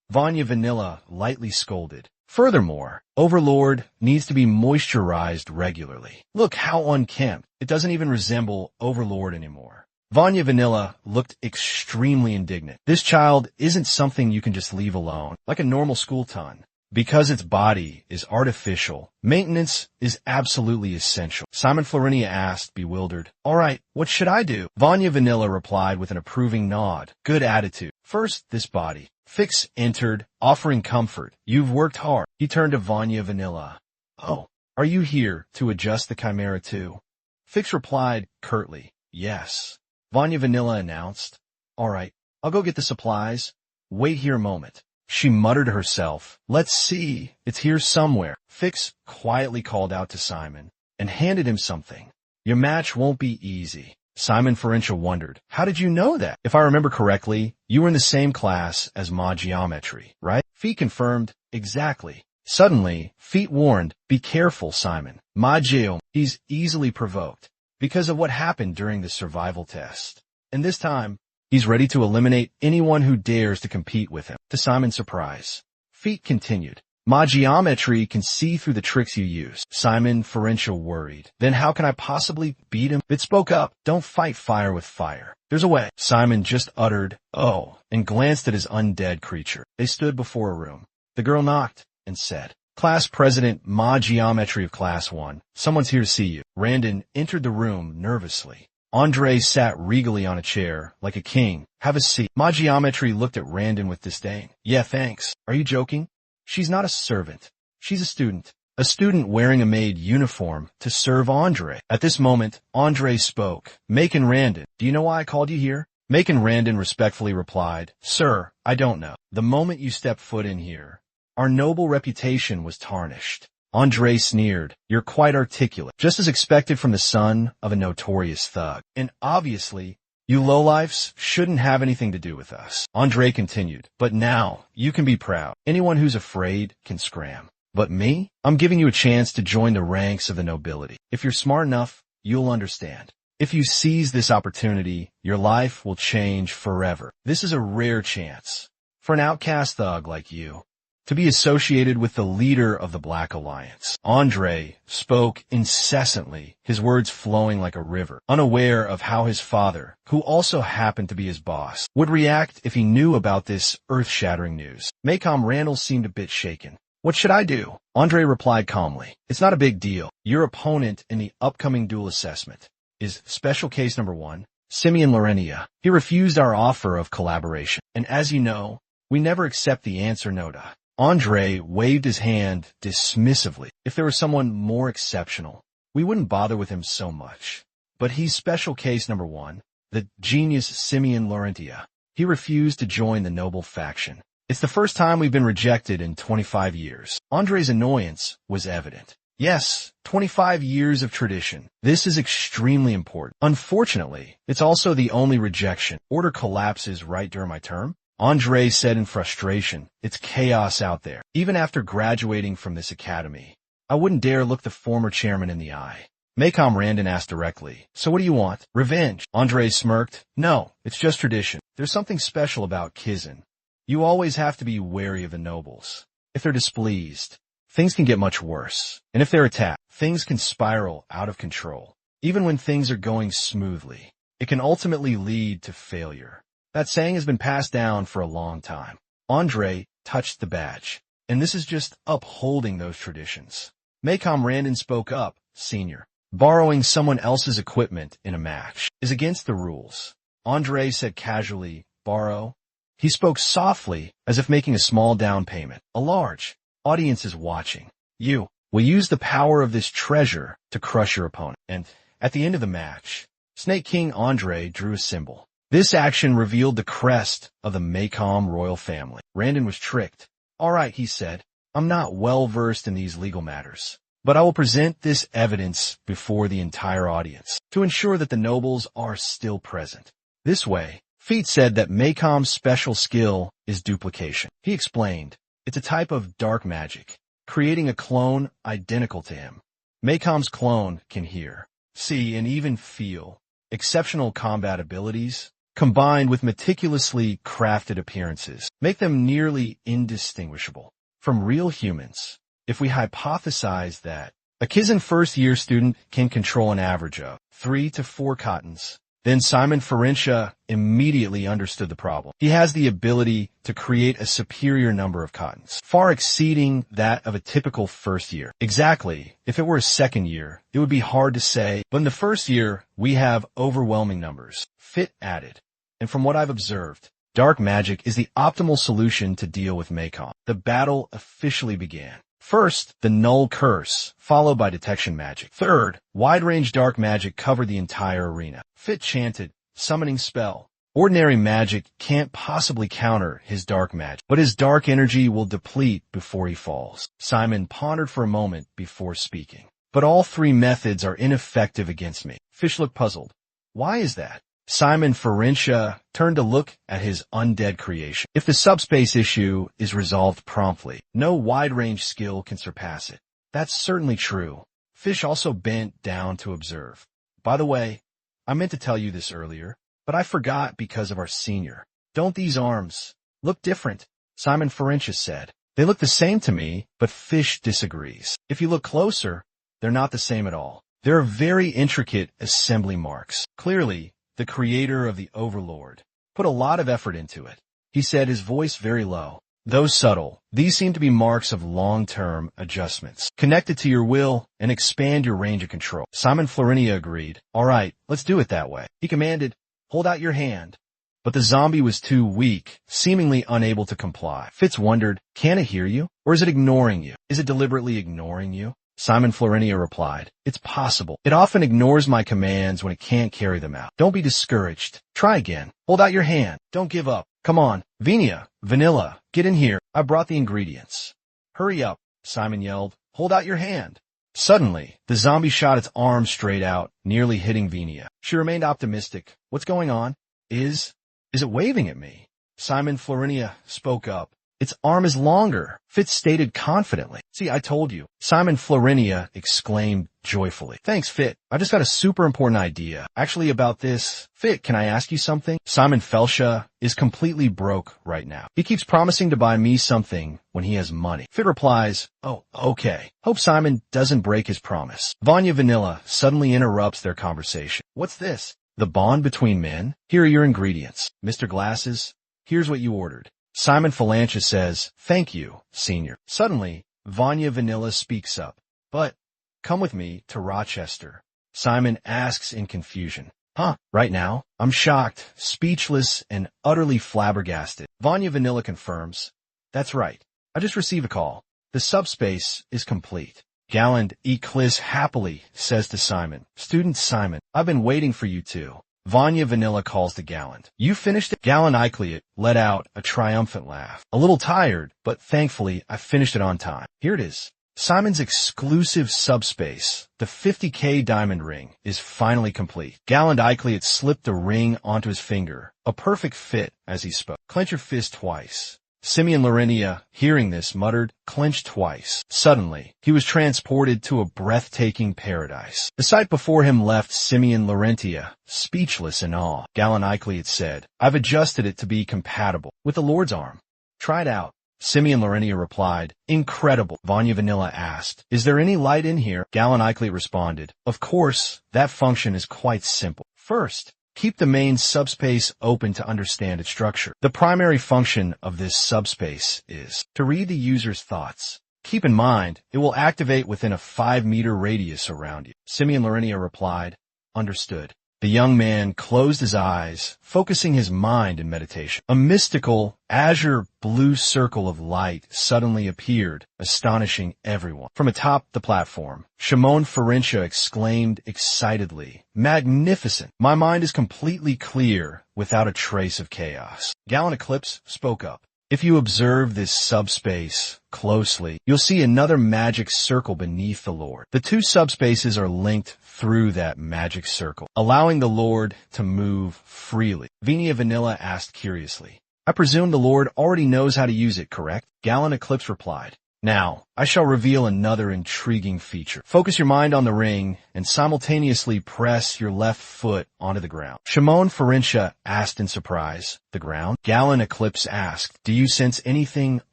Vania Vanilla lightly scolded. Furthermore, Overlord needs to be moisturized regularly. Look how unkempt. It doesn't even resemble Overlord anymore. Vanya Vanilla looked extremely indignant. This child isn't something you can just leave alone, like a normal school ton. Because its body is artificial, maintenance is absolutely essential. Simon Florentia asked, bewildered. All right, what should I do? Vanya Vanilla replied with an approving nod. Good attitude. First, this body. Fix entered, offering comfort. You've worked hard. He turned to Vanya Vanilla. Oh, are you here to adjust the chimera too? Fix replied curtly. Yes. Vanya Vanilla announced. All right, I'll go get the supplies. Wait here a moment. She muttered to herself. Let's see. It's here somewhere. Fix quietly called out to Simon and handed him something. Your match won't be easy. Simon Florentia wondered, how did you know that? If I remember correctly, you were in the same class as Ma Geometry, right? Feet confirmed, exactly. Suddenly, Feet warned, be careful, Simon. Ma Geo, he's easily provoked because of what happened during the survival test. And this time, he's ready to eliminate anyone who dares to compete with him. To Simon's surprise, Feet continued. Ma Geometry can see through the tricks you use. Simon Florentia worried. Then how can I possibly beat him? It spoke up. Don't fight fire with fire. There's a way. Simon just uttered, oh, and glanced at his undead creature. They stood before a room. The girl knocked and said, Class President Ma Geometry of Class 1, someone's here to see you. Randon entered the room nervously. Andre sat regally on a chair, like a king. Have a seat. Ma Geometry looked at Randon with disdain. Yeah, thanks. Are you joking? She's not a servant. She's a student. A student wearing a maid uniform to serve Andre. At this moment, Andre spoke. Macon Randon, do you know why I called you here? Macon Randon respectfully replied, Sir, I don't know. The moment you stepped foot in here, our noble reputation was tarnished. Andre sneered. You're quite articulate, just as expected from the son of a notorious thug. And obviously, you lowlifes shouldn't have anything to do with us. Andre continued. But now, you can be proud. Anyone who's afraid can scram. But me? I'm giving you a chance to join the ranks of the nobility. If you're smart enough, you'll understand. If you seize this opportunity, your life will change forever. This is a rare chance for an outcast thug like you to be associated with the leader of the Black Alliance. Andre spoke incessantly, his words flowing like a river, unaware of how his father, who also happened to be his boss, would react if he knew about this earth-shattering news. Macom Randall seemed a bit shaken. What should I do? Andre replied calmly. It's not a big deal. Your opponent in the upcoming duel assessment is special case number 1, Simeon Laurentia. He refused our offer of collaboration. And as you know, we never accept the answer nota. Andre waved his hand dismissively. If there was someone more exceptional, we wouldn't bother with him so much. But he's special case number 1, the genius Simeon Laurentia. He refused to join the noble faction. It's the first time we've been rejected in 25 years. Andre's annoyance was evident. Yes, 25 years of tradition. This is extremely important. Unfortunately, it's also the only rejection. Order collapses right during my term. Andre said in frustration, it's chaos out there. Even after graduating from this academy, I wouldn't dare look the former chairman in the eye. Macom Randon asked directly, so what do you want? Revenge. Andre smirked. No, it's just tradition. There's something special about Kizin. You always have to be wary of the nobles. If they're displeased, things can get much worse. And if they're attacked, things can spiral out of control. Even when things are going smoothly, it can ultimately lead to failure. That saying has been passed down for a long time. Andre touched the badge, and this is just upholding those traditions. Macom Randon spoke up, Senior. Borrowing someone else's equipment in a match is against the rules. Andre said casually, borrow? He spoke softly, as if making a small down payment. A large audience is watching. You will use the power of this treasure to crush your opponent. And at the end of the match, Snake King Andre drew a symbol. This action revealed the crest of the Macom royal family. Randon was tricked. All right, he said, I'm not well versed in these legal matters, but I will present this evidence before the entire audience to ensure that the nobles are still present. This way, Feet said that Macom's special skill is duplication. He explained, it's a type of dark magic, creating a clone identical to him. Macom's clone can hear, see, and even feel. Exceptional combat abilities, combined with meticulously crafted appearances, make them nearly indistinguishable from real humans. If we hypothesize that a Kizin first-year student can control an average of 3 to 4 cottons, then Simon Ferencia immediately understood the problem. He has the ability to create a superior number of cottons, far exceeding that of a typical first year. Exactly. If it were a second year, it would be hard to say, but in the first year, we have overwhelming numbers. Fit added. And from what I've observed, dark magic is the optimal solution to deal with Macom. The battle officially began. First, the Null Curse, followed by Detection Magic. Third, wide-range dark magic covered the entire arena. Fit chanted, Summoning Spell. Ordinary magic can't possibly counter his dark magic, but his dark energy will deplete before he falls. Simon pondered for a moment before speaking. But all 3 methods are ineffective against me. Fish looked puzzled. Why is that? Simon Ferencia turned to look at his undead creation. If the subspace issue is resolved promptly, no wide-range skill can surpass it. That's certainly true. Fish also bent down to observe. By the way, I meant to tell you this earlier, but I forgot because of our senior. Don't these arms look different? Simon Ferencia said. They look the same to me, but Fish disagrees. If you look closer, they're not the same at all. There are very intricate assembly marks. Clearly, the creator of the Overlord put a lot of effort into it. He said, his voice very low. Though subtle, these seem to be marks of long-term adjustments. Connect it to your will and expand your range of control. Simon Florinia agreed. All right, let's do it that way. He commanded, hold out your hand. But the zombie was too weak, seemingly unable to comply. Fitz wondered, can it hear you? Or is it ignoring you? Is it deliberately ignoring you? Simon Florinia replied, it's possible. It often ignores my commands when it can't carry them out. Don't be discouraged. Try again. Hold out your hand. Don't give up. Come on. Vanilla, get in here. I brought the ingredients. Hurry up, Simon yelled. Hold out your hand. Suddenly, the zombie shot its arm straight out, nearly hitting Venia. She remained optimistic. What's going on? Is it waving at me? Simon Florinia spoke up. Its arm is longer, Fitz stated confidently. See, I told you. Simon Florinia exclaimed joyfully. Thanks, Fit. I just got a super important idea. Actually, about this. Fit, can I ask you something? Simon Felsha is completely broke right now. He keeps promising to buy me something when he has money. Fit replies, oh, okay. Hope Simon doesn't break his promise. Vanya Vanilla suddenly interrupts their conversation. What's this? The bond between men? Here are your ingredients. Mr. Glasses, here's what you ordered. Simon Falantia says, thank you, senior. Suddenly, Vanya Vanilla speaks up. But, come with me to Rochester. Simon asks in confusion. Huh, right now? I'm shocked, speechless, and utterly flabbergasted. Vanya Vanilla confirms. That's right. I just received a call. The subspace is complete. Galland Eclis happily says to Simon, Student Simon, I've been waiting for you too. Vanya Vanilla calls to Galland. You finished it? Galland Icliot let out a triumphant laugh. A little tired, but thankfully I finished it on time. Here it is. Simon's exclusive subspace, the 50K diamond ring, is finally complete. Galland Icliot slipped the ring onto his finger, a perfect fit as he spoke. Clench your fist twice. Simeon Laurenia, hearing this, muttered, clench twice. Suddenly, he was transported to a breathtaking paradise. The sight before him left Simeon Laurentia speechless in awe. Galland Icliot said, I've adjusted it to be compatible with the Lord's arm. Try it out. Simeon Laurentia replied, incredible. Vanya Vanilla asked, is there any light in here? Galland Icliot responded, of course, that function is quite simple. First, keep the main subspace open to understand its structure. The primary function of this subspace is to read the user's thoughts. Keep in mind, it will activate within a 5-meter radius around you. Simeon Laurentia replied, understood. The young man closed his eyes, focusing his mind in meditation. A mystical, azure blue circle of light suddenly appeared, astonishing everyone. From atop the platform, Shimon Farintia exclaimed excitedly, magnificent! My mind is completely clear, without a trace of chaos. Gallant Eclipse spoke up. If you observe this subspace closely, you'll see another magic circle beneath the Lord. The two subspaces are linked through that magic circle, allowing the Lord to move freely. Venia Vanilla asked curiously, I presume the Lord already knows how to use it, correct? Gallant Eclipse replied, now, I shall reveal another intriguing feature. Focus your mind on the ring and simultaneously press your left foot onto the ground. Shimon Farintia asked in surprise, the ground? Gallant Eclipse asked, do you sense anything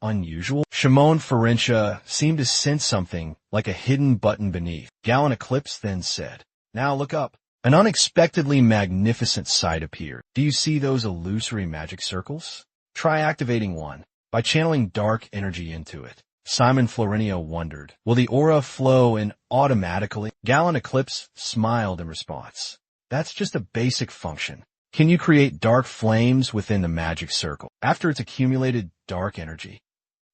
unusual? Shimon Farintia seemed to sense something like a hidden button beneath. Gallant Eclipse then said, now look up. An unexpectedly magnificent sight appeared. Do you see those illusory magic circles? Try activating one by channeling dark energy into it. Simon Florinia wondered, will the aura flow in automatically? Gallant Eclipse smiled in response. That's just a basic function. Can you create dark flames within the magic circle after it's accumulated dark energy?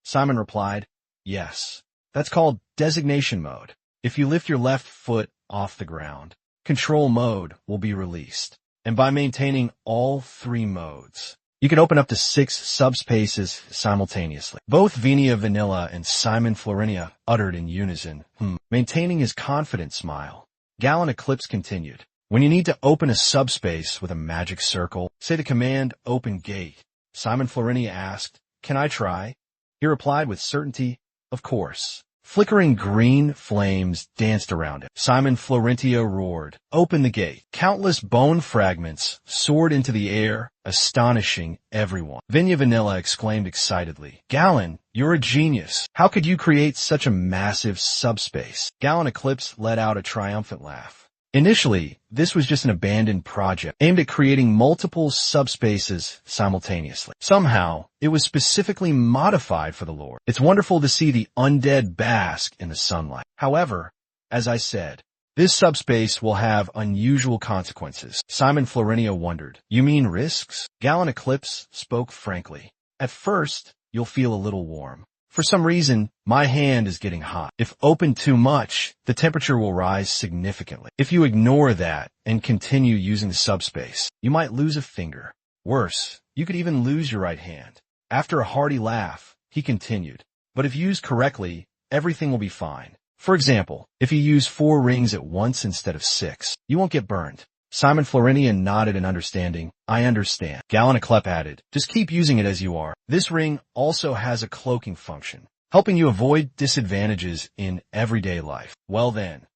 Simon replied, yes. That's called designation mode. If you lift your left foot off the ground, control mode will be released. And by maintaining all 3 modes, you can open up to 6 subspaces simultaneously. Both Venia Vanilla and Simon Florinia uttered in unison, maintaining his confident smile. Gallant Eclipse continued. When you need to open a subspace with a magic circle, say the command open gate. Simon Florinia asked, can I try? He replied with certainty, of course. Flickering green flames danced around it. Simon Florentia roared, open the gate. Countless bone fragments soared into the air, astonishing everyone. Venia Vanilla exclaimed excitedly, Gallant, you're a genius. How could you create such a massive subspace? Gallant Eclipse let out a triumphant laugh. Initially, this was just an abandoned project aimed at creating multiple subspaces simultaneously. Somehow, it was specifically modified for the lore. It's wonderful to see the undead bask in the sunlight. However, as I said, this subspace will have unusual consequences. Simon Florentia wondered. You mean risks? Galen Eclipse spoke frankly. At first, you'll feel a little warm. For some reason, my hand is getting hot. If opened too much, the temperature will rise significantly. If you ignore that and continue using the subspace, you might lose a finger. Worse, you could even lose your right hand. After a hearty laugh, he continued. But if used correctly, everything will be fine. For example, if you use 4 rings at once instead of 6, you won't get burned. Simon Florentia nodded in understanding. I understand. Galen Eclipse added, just keep using it as you are. This ring also has a cloaking function, helping you avoid disadvantages in everyday life. Well then,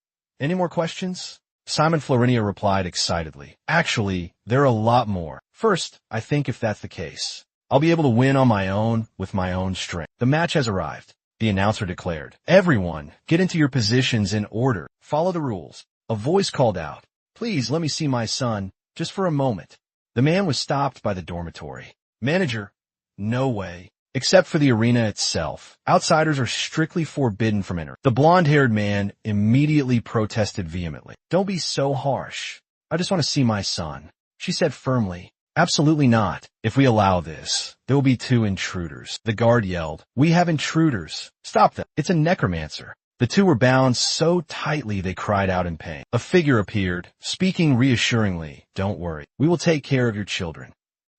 any more questions? Simon Florentia replied excitedly. Actually, there are a lot more. First, I think if that's the case, I'll be able to win on my own with my own strength. The match has arrived, the announcer declared. Everyone, get into your positions in order. Follow the rules. A voice called out. Please let me see my son, just for a moment. The man was stopped by the dormitory. Manager, no way. Except for the arena itself. Outsiders are strictly forbidden from entering. The blonde-haired man immediately protested vehemently. Don't be so harsh. I just want to see my son. She said firmly. Absolutely not. If we allow this, there will be 2 intruders. The guard yelled. We have intruders. Stop them. It's a necromancer. The 2 were bound so tightly they cried out in pain. A figure appeared, speaking reassuringly. Don't worry. We will take care of your children.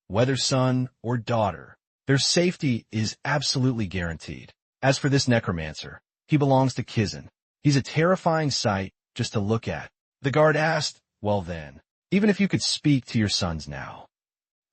Whether son or daughter, their safety is absolutely guaranteed. As for this necromancer, he belongs to Kizan. He's a terrifying sight just to look at. The guard asked, well then, even if you could speak to your sons now,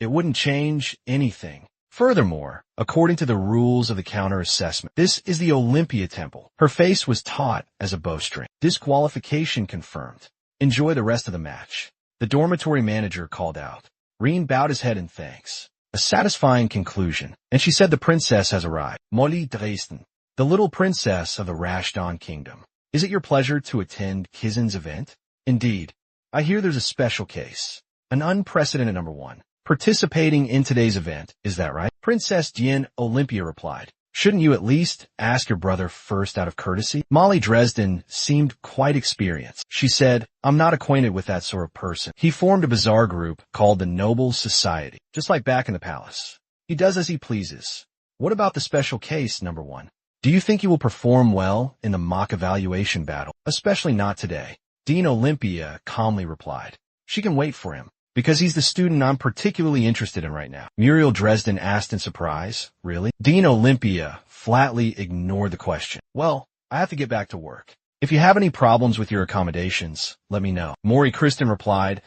it wouldn't change anything. Furthermore, according to the rules of the counter-assessment, this is the Olympia Temple. Her face was taut as a bowstring. Disqualification confirmed. Enjoy the rest of the match. The dormitory manager called out. Reen bowed his head in thanks. A satisfying conclusion, and she said the princess has arrived. Molly Dresden, the little princess of the Rashdon Kingdom. Is it your pleasure to attend Kizan's event? Indeed. I hear there's a special case. An unprecedented number 1. Participating in today's event, is that right? Princess Jin Olympia replied. Shouldn't you at least ask your brother first out of courtesy? Molly Dresden seemed quite experienced. She said, I'm not acquainted with that sort of person. He formed a bizarre group called the Noble Society, just like back in the palace. He does as he pleases. What about the special case, number 1? Do you think he will perform well in the mock evaluation battle? Especially not today. Dean Olympia calmly replied. She can wait for him. Because he's the student I'm particularly interested in right now. Muriel Dresden asked in surprise. Really? Dean Olympia flatly ignored the question. Well, I have to get back to work. If you have any problems with your accommodations, let me know. Maury Kristen replied,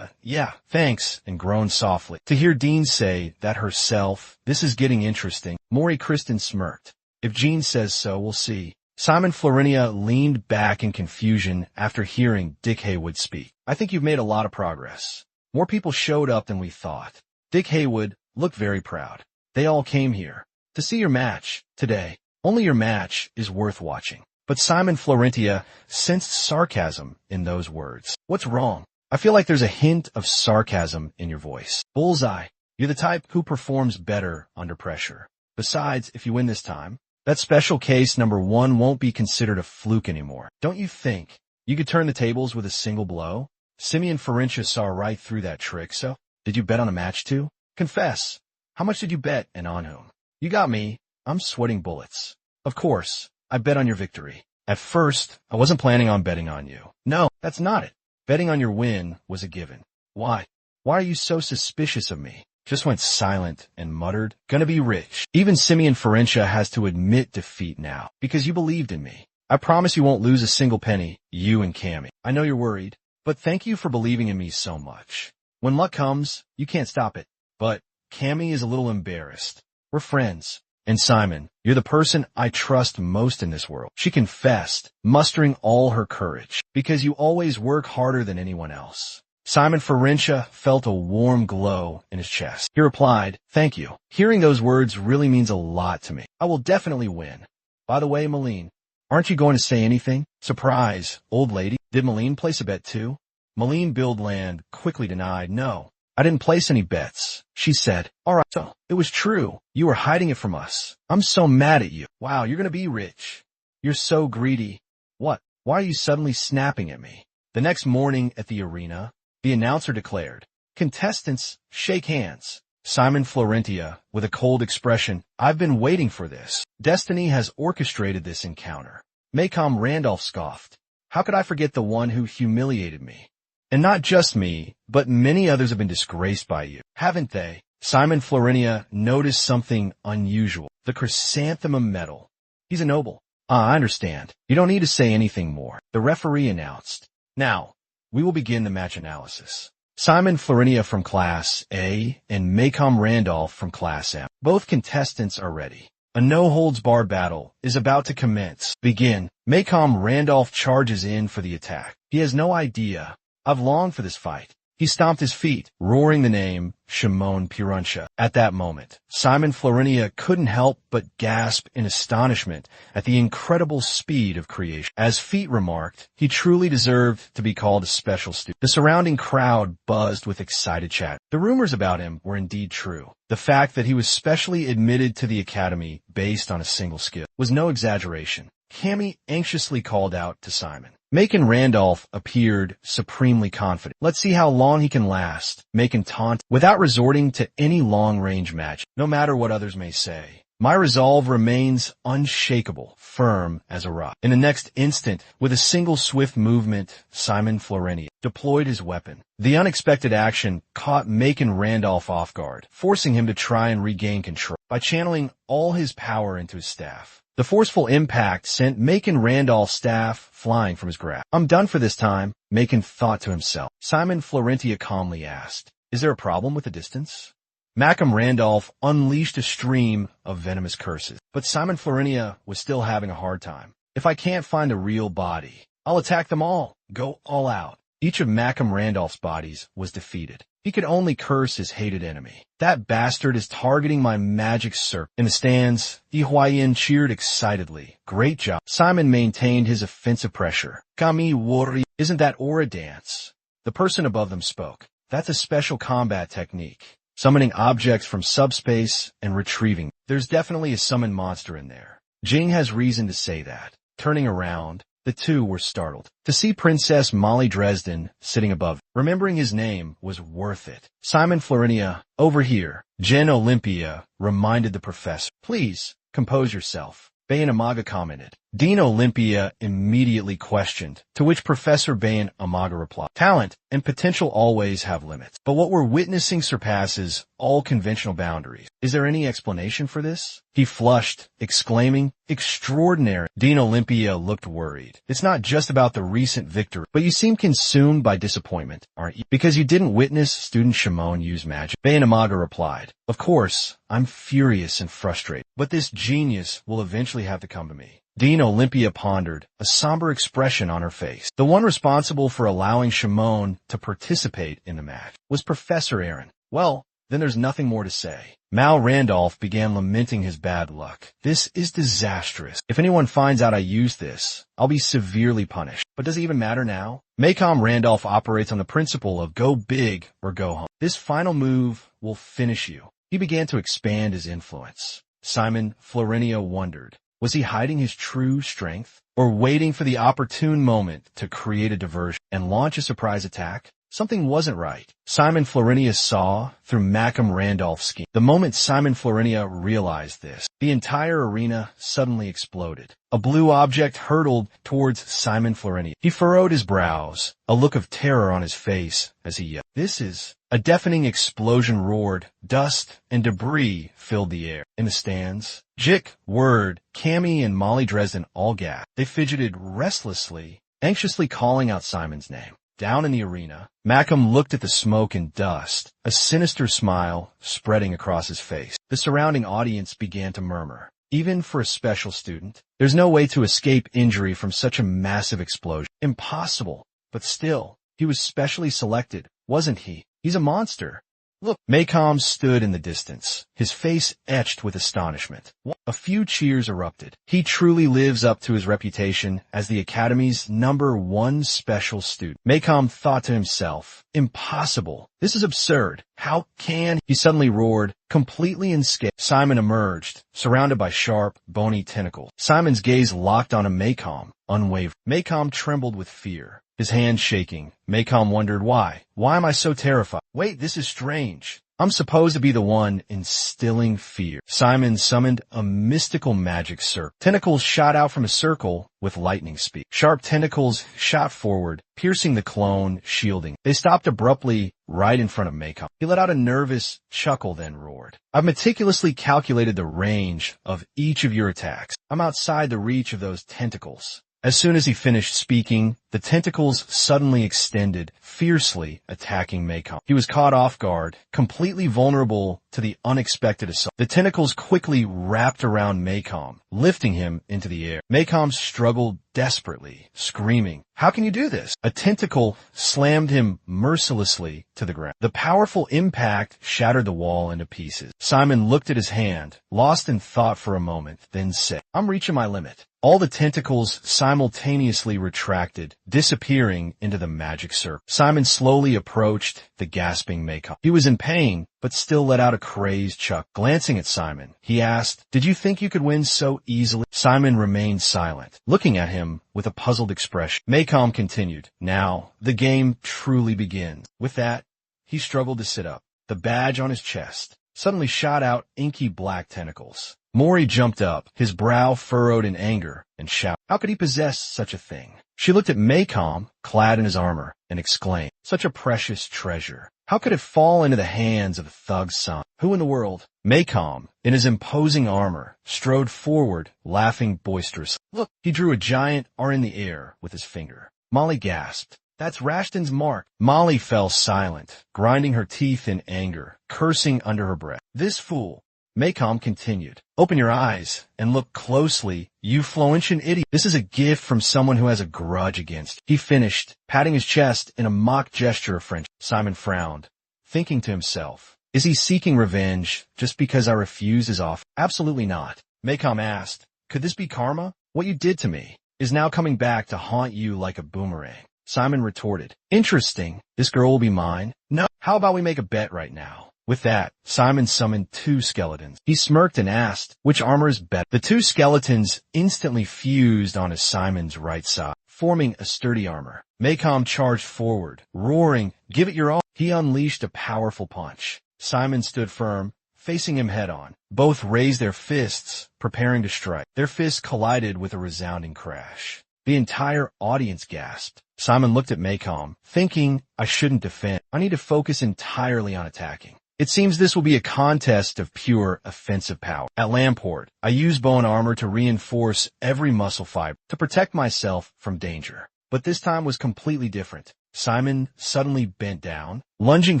yeah, thanks, and groaned softly. To hear Dean say that herself, this is getting interesting, Maury Kristen smirked. If Jean says so, we'll see. Simon Florentia leaned back in confusion after hearing Dick Haywood speak. I think you've made a lot of progress. More people showed up than we thought. Dick Haywood looked very proud. They all came here to see your match today. Only your match is worth watching. But Simon Florentia sensed sarcasm in those words. What's wrong? I feel like there's a hint of sarcasm in your voice. Bullseye. You're the type who performs better under pressure. Besides, if you win this time, that special case number 1 won't be considered a fluke anymore. Don't you think you could turn the tables with a single blow? Simeon Florentia saw right through that trick, so did you bet on a match too? Confess. How much did you bet and on whom? You got me. I'm sweating bullets. Of course, I bet on your victory. At first, I wasn't planning on betting on you. No, that's not it. Betting on your win was a given. Why? Why are you so suspicious of me? Just went silent and muttered, gonna be rich. Even Simeon Florentia has to admit defeat now, because you believed in me. I promise you won't lose a single penny, you and Cammy. I know you're worried. But thank you for believing in me so much. When luck comes, you can't stop it. But Cammy is a little embarrassed. We're friends. And Simon, you're the person I trust most in this world. She confessed, mustering all her courage, because you always work harder than anyone else. Simon Florentia felt a warm glow in his chest. He replied, thank you. Hearing those words really means a lot to me. I will definitely win. By the way, Malene, aren't you going to say anything? Surprise, old lady. Did Malene place a bet too? Malene Buildland quickly denied. No, I didn't place any bets. She said, all right, so it was true. You were hiding it from us. I'm so mad at you. Wow, you're gonna be rich. You're so greedy. What? Why are you suddenly snapping at me? The next morning at the arena, the announcer declared, contestants, shake hands. Simon Florentia, with a cold expression, I've been waiting for this. Destiny has orchestrated this encounter. Maycom Randolph scoffed. How could I forget the one who humiliated me? And not just me, but many others have been disgraced by you, haven't they? Simon Florentia noticed something unusual. The chrysanthemum medal. He's a noble. I understand. You don't need to say anything more. The referee announced. Now, we will begin the match analysis. Simon Florentia from Class A and Maycom Randolph from Class M. Both contestants are ready. A no-holds-barred battle is about to commence. Begin. Maycom Randolph charges in for the attack. He has no idea. I've longed for this fight. He stomped his feet, roaring the name Shimon Piruncha. At that moment, Simon Florentia couldn't help but gasp in astonishment at the incredible speed of creation. As Feet remarked, he truly deserved to be called a special student. The surrounding crowd buzzed with excited chat. The rumors about him were indeed true. The fact that he was specially admitted to the academy based on a single skill was no exaggeration. Cammy anxiously called out to Simon. Macon Randolph appeared supremely confident. Let's see how long he can last. Macon taunted without resorting to any long-range match. No matter what others may say, my resolve remains unshakable, firm as a rock. In the next instant, with a single swift movement, Simon Florentia deployed his weapon. The unexpected action caught Macon Randolph off guard, forcing him to try and regain control by channeling all his power into his staff. The forceful impact sent Macon Randolph's staff flying from his grasp. I'm done for this time, Macon thought to himself. Simon Florentia calmly asked, is there a problem with the distance? Macon Randolph unleashed a stream of venomous curses, but Simon Florentia was still having a hard time. If I can't find a real body, I'll attack them all. Go all out. Each of Macon Randolph's bodies was defeated. He could only curse his hated enemy. That bastard is targeting my magic serpent. In the stands, Yi Huayin cheered excitedly. Great job. Simon maintained his offensive pressure. Kami Wori. Isn't that aura dance? The person above them spoke. That's a special combat technique. Summoning objects from subspace and retrieving. There's definitely a summon monster in there. Jing has reason to say that. Turning around, the two were startled to see Princess Molly Dresden sitting above. Remembering his name was worth it. Simon Florentia, over here. Jen Olympia reminded the professor. Please, compose yourself. Bayan Amaga commented. Dean Olympia immediately questioned, to which Professor Bayan Amaga replied, talent and potential always have limits, but what we're witnessing surpasses all conventional boundaries. Is there any explanation for this? He flushed, exclaiming, extraordinary. Dean Olympia looked worried. It's not just about the recent victory, but you seem consumed by disappointment, aren't you? Because you didn't witness student Shimon use magic. Bayan Amaga replied, of course, I'm furious and frustrated, but this genius will eventually have to come to me. Dean Olympia pondered, a somber expression on her face. The one responsible for allowing Shimon to participate in the match was Professor Aaron. Well, then there's nothing more to say. Mal Randolph began lamenting his bad luck. This is disastrous. If anyone finds out I used this, I'll be severely punished. But does it even matter now? Maycom Randolph operates on the principle of go big or go home. This final move will finish you. He began to expand his influence. Simon Florentia wondered. Was he hiding his true strength, or waiting for the opportune moment to create a diversion and launch a surprise attack? Something wasn't right. Simon Florentia saw through Maycom Randolph's scheme. The moment Simon Florentia realized this, the entire arena suddenly exploded. A blue object hurtled towards Simon Florentia. He furrowed his brows, a look of terror on his face as he yelled. This is... A deafening explosion roared. Dust and debris filled the air. In the stands, Jick, Word, Cammy, and Molly Dresden all gasped. They fidgeted restlessly, anxiously calling out Simon's name. Down in the arena, Maycom looked at the smoke and dust, a sinister smile spreading across his face. The surrounding audience began to murmur. Even for a special student, there's no way to escape injury from such a massive explosion. Impossible. But still, he was specially selected, wasn't he? He's a monster. Look, Maycom stood in the distance, his face etched with astonishment. A few cheers erupted. He truly lives up to his reputation as the Academy's #1 special student. Maycom thought to himself, impossible. This is absurd. How can he suddenly roared, completely unscathed. Simon emerged, surrounded by sharp, bony tentacles. Simon's gaze locked on a Maycom, unwavering. Maycom trembled with fear, his hands shaking. Maycom wondered why. Why am I so terrified? Wait, this is strange. I'm supposed to be the one instilling fear. Simon summoned a mystical magic circle. Tentacles shot out from a circle with lightning speed. Sharp tentacles shot forward, piercing the clone, shielding. They stopped abruptly right in front of Maycom. He let out a nervous chuckle, then roared. I've meticulously calculated the range of each of your attacks. I'm outside the reach of those tentacles. As soon as he finished speaking, the tentacles suddenly extended, fiercely attacking Maycom. He was caught off guard, completely vulnerable to the unexpected assault. The tentacles quickly wrapped around Maycom, lifting him into the air. Maycom struggled desperately, screaming, "How can you do this?" A tentacle slammed him mercilessly to the ground. The powerful impact shattered the wall into pieces. Simon looked at his hand, lost in thought for a moment, then said, "I'm reaching my limit." All the tentacles simultaneously retracted, disappearing into the magic circle. Simon slowly approached the gasping Maycom. He was in pain, but still let out a crazed chuckle. Glancing at Simon, he asked, "Did you think you could win so easily?" Simon remained silent, looking at him with a puzzled expression. Maycom continued, "Now, the game truly begins." With that, he struggled to sit up. The badge on his chest suddenly shot out inky black tentacles. Mori jumped up, his brow furrowed in anger, and shouted, "How could he possess such a thing?" She looked at Maycom, clad in his armor, and exclaimed, "Such a precious treasure. How could it fall into the hands of a thug's son? Who in the world?" Maycom, in his imposing armor, strode forward, laughing boisterously. "Look!" He drew a giant R in the air with his finger. Molly gasped, "That's Rashton's mark." Molly fell silent, grinding her teeth in anger, cursing under her breath. "This fool." Maycom continued, "Open your eyes and look closely, you Floentian idiot. This is a gift from someone who has a grudge against you." He finished, patting his chest in a mock gesture of friendship. Simon frowned, thinking to himself, is he seeking revenge just because I refused his offer? Absolutely not. Maycom asked, "Could this be karma? What you did to me is now coming back to haunt you like a boomerang." Simon retorted, "Interesting. This girl will be mine. No, how about we make a bet right now?" With that, Simon summoned 2 skeletons. He smirked and asked, "Which armor is better?" The 2 skeletons instantly fused onto Simon's right side, forming a sturdy armor. Maycom charged forward, roaring, "Give it your all." He unleashed a powerful punch. Simon stood firm, facing him head-on. Both raised their fists, preparing to strike. Their fists collided with a resounding crash. The entire audience gasped. Simon looked at Maycom, thinking, I shouldn't defend. I need to focus entirely on attacking. It seems this will be a contest of pure offensive power. At Lamport, I use bone armor to reinforce every muscle fiber, to protect myself from danger. But this time was completely different. Simon suddenly bent down, lunging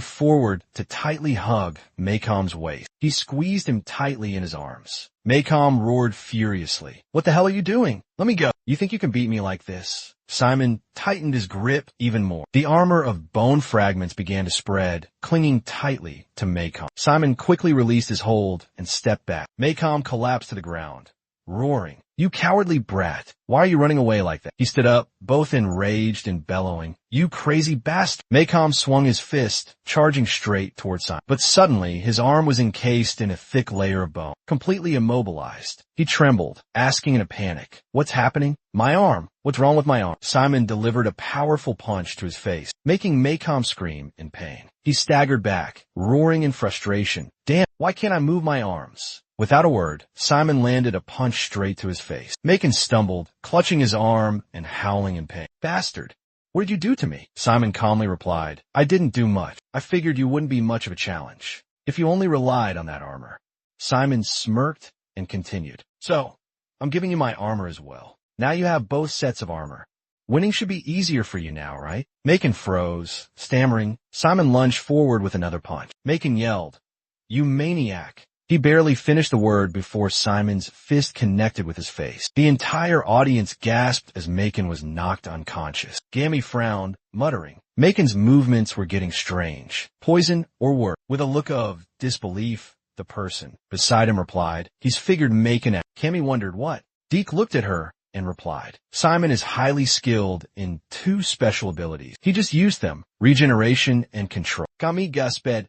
forward to tightly hug Maycom's waist. He squeezed him tightly in his arms. Maycom roared furiously. "What the hell are you doing? Let me go. You think you can beat me like this?" Simon tightened his grip even more. The armor of bone fragments began to spread, clinging tightly to Maycom. Simon quickly released his hold and stepped back. Maycom collapsed to the ground, roaring, "You cowardly brat! Why are you running away like that?" He stood up, both enraged and bellowing, "You crazy bastard!" Maycom swung his fist, charging straight towards Simon. But suddenly, his arm was encased in a thick layer of bone, completely immobilized. He trembled, asking in a panic, "What's happening? My arm! What's wrong with my arm?" Simon delivered a powerful punch to his face, making Maycom scream in pain. He staggered back, roaring in frustration, "Damn, why can't I move my arms?" Without a word, Simon landed a punch straight to his face. Maycom stumbled, clutching his arm and howling in pain. "Bastard! What did you do to me?" Simon calmly replied, "I didn't do much. I figured you wouldn't be much of a challenge if you only relied on that armor." Simon smirked and continued, "So, I'm giving you my armor as well. Now you have both sets of armor. Winning should be easier for you now, right?" Maycom froze, stammering. Simon lunged forward with another punch. Maycom yelled, "You maniac! He barely finished the word before Simon's fist connected with his face. The entire audience gasped as Macon was knocked unconscious. Gammy frowned, muttering. Macon's movements were getting strange. Poison or worse? With a look of disbelief, the person beside him replied, "He's figured Macon out." Cammy wondered what. Deke looked at her and replied, "Simon is highly skilled in 2 special abilities. He just used them, regeneration and control." Kami gasped.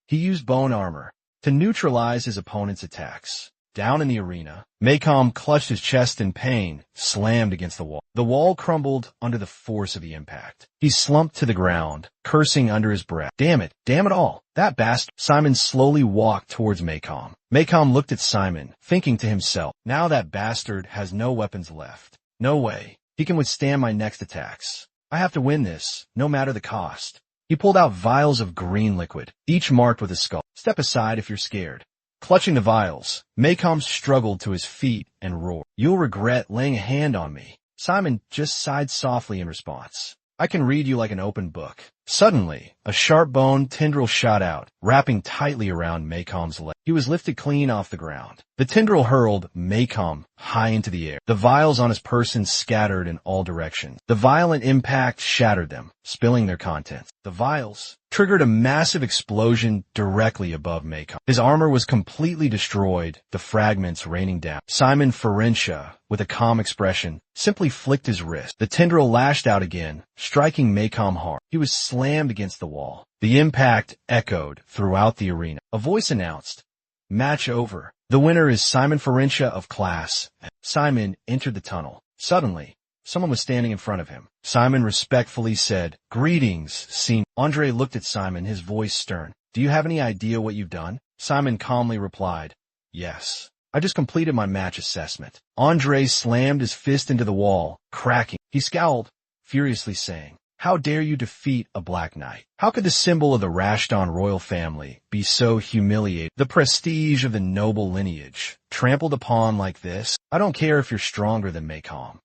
He used bone armor to neutralize his opponent's attacks. Down in the arena, Macom clutched his chest in pain, slammed against the wall. The wall crumbled under the force of the impact. He slumped to the ground, cursing under his breath. Damn it all. That bastard." Simon slowly walked towards Macom. Macom looked at Simon, thinking to himself, now that bastard has no weapons left. No way he can withstand my next attacks. I have to win this, no matter the cost. He pulled out vials of green liquid, each marked with a skull. "Step aside if you're scared." Clutching the vials, Macom struggled to his feet and roared, "You'll regret laying a hand on me." Simon just sighed softly in response. "I can read you like an open book." Suddenly, a sharp-boned tendril shot out, wrapping tightly around Macom's leg. He was lifted clean off the ground. The tendril hurled Macom high into the air. The vials on his person scattered in all directions. The violent impact shattered them, spilling their contents. The vials triggered a massive explosion directly above Macom. His armor was completely destroyed, the fragments raining down. Simon Ferencia, with a calm expression, simply flicked his wrist. The tendril lashed out again, striking Macom hard. He was slammed against the wall. The impact echoed throughout the arena. A voice announced, "Match over. The winner is Simon Ferencia of Class." Simon entered the tunnel. Suddenly, someone was standing in front of him. Simon respectfully said, "Greetings, Senior." Andre looked at Simon, his voice stern. "Do you have any idea what you've done?" Simon calmly replied, "Yes. I just completed my match assessment." Andre slammed his fist into the wall, cracking. He scowled, furiously saying, "How dare you defeat a Black Knight? How could the symbol of the Rashton royal family be so humiliated? The prestige of the noble lineage trampled upon like this? I don't care if you're stronger than Macom.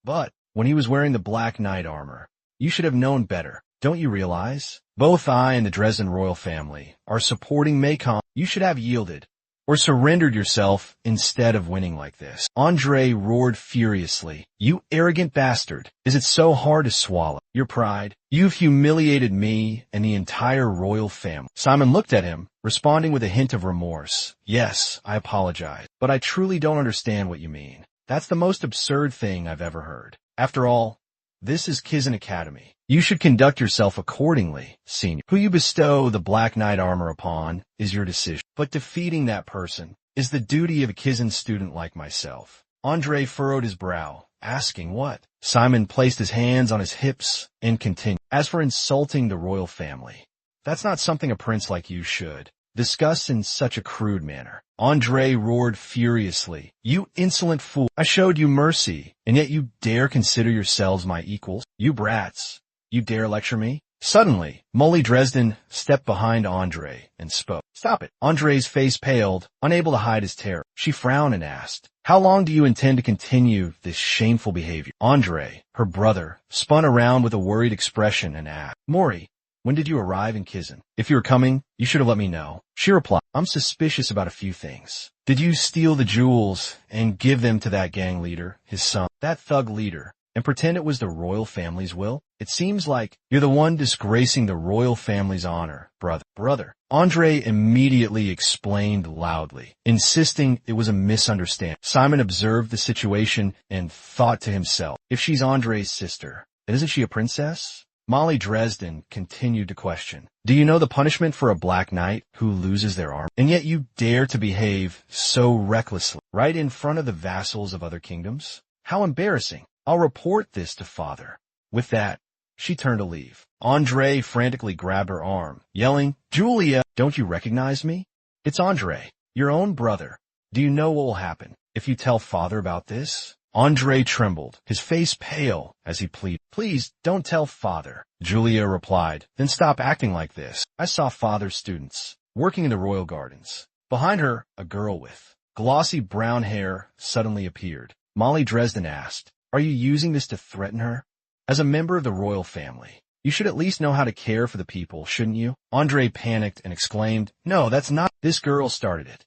But when he was wearing the Black Knight armor, you should have known better. Don't you realize? Both I and the Dresden royal family are supporting Macom. You should have yielded or surrendered yourself instead of winning like this." Andre roared furiously, "You arrogant bastard. Is it so hard to swallow? Your pride? You've humiliated me and the entire royal family." Simon looked at him, responding with a hint of remorse. "Yes, I apologize, but I truly don't understand what you mean. That's the most absurd thing I've ever heard. After all, this is Kizan Academy. You should conduct yourself accordingly, Senior. Who you bestow the Black Knight armor upon is your decision. But defeating that person is the duty of a Kizan student like myself." Andre furrowed his brow, asking what? Simon placed his hands on his hips and continued, "As for insulting the royal family, that's not something a prince like you should discuss in such a crude manner." Andre roared furiously, "You insolent fool! I showed you mercy, and yet you dare consider yourselves my equals? You brats! You dare lecture me?" Suddenly, Molly Dresden stepped behind Andre and spoke. "Stop it." Andre's face paled, unable to hide his terror. She frowned and asked, "How long do you intend to continue this shameful behavior?" Andre, her brother, spun around with a worried expression and asked, "Mori, when did you arrive in Kizan? If you were coming, you should have let me know." She replied, "I'm suspicious about a few things. Did you steal the jewels and give them to that gang leader, his son, that thug leader, and pretend it was the royal family's will? It seems like you're the one disgracing the royal family's honor, brother." Andre immediately explained loudly, insisting it was a misunderstanding. Simon observed the situation and thought to himself, if she's Andre's sister, then isn't she a princess? Molly Dresden continued to question, "Do you know the punishment for a Black Knight who loses their arm? And yet you dare to behave so recklessly, right in front of the vassals of other kingdoms? How embarrassing. I'll report this to father." With that, she turned to leave. Andre frantically grabbed her arm, yelling, "Julia, don't you recognize me? It's Andre, your own brother. Do you know what will happen if you tell father about this?" Andre trembled, his face pale, as he pleaded, "Please don't tell father." Julia replied, "Then stop acting like this. I saw father's students working in the royal gardens." Behind her, a girl with glossy brown hair suddenly appeared. Molly Dresden asked, "Are you using this to threaten her?" As a member of the royal family, You should at least know how to care for the people, shouldn't you? Andre panicked and exclaimed, "No, that's not. This girl started it.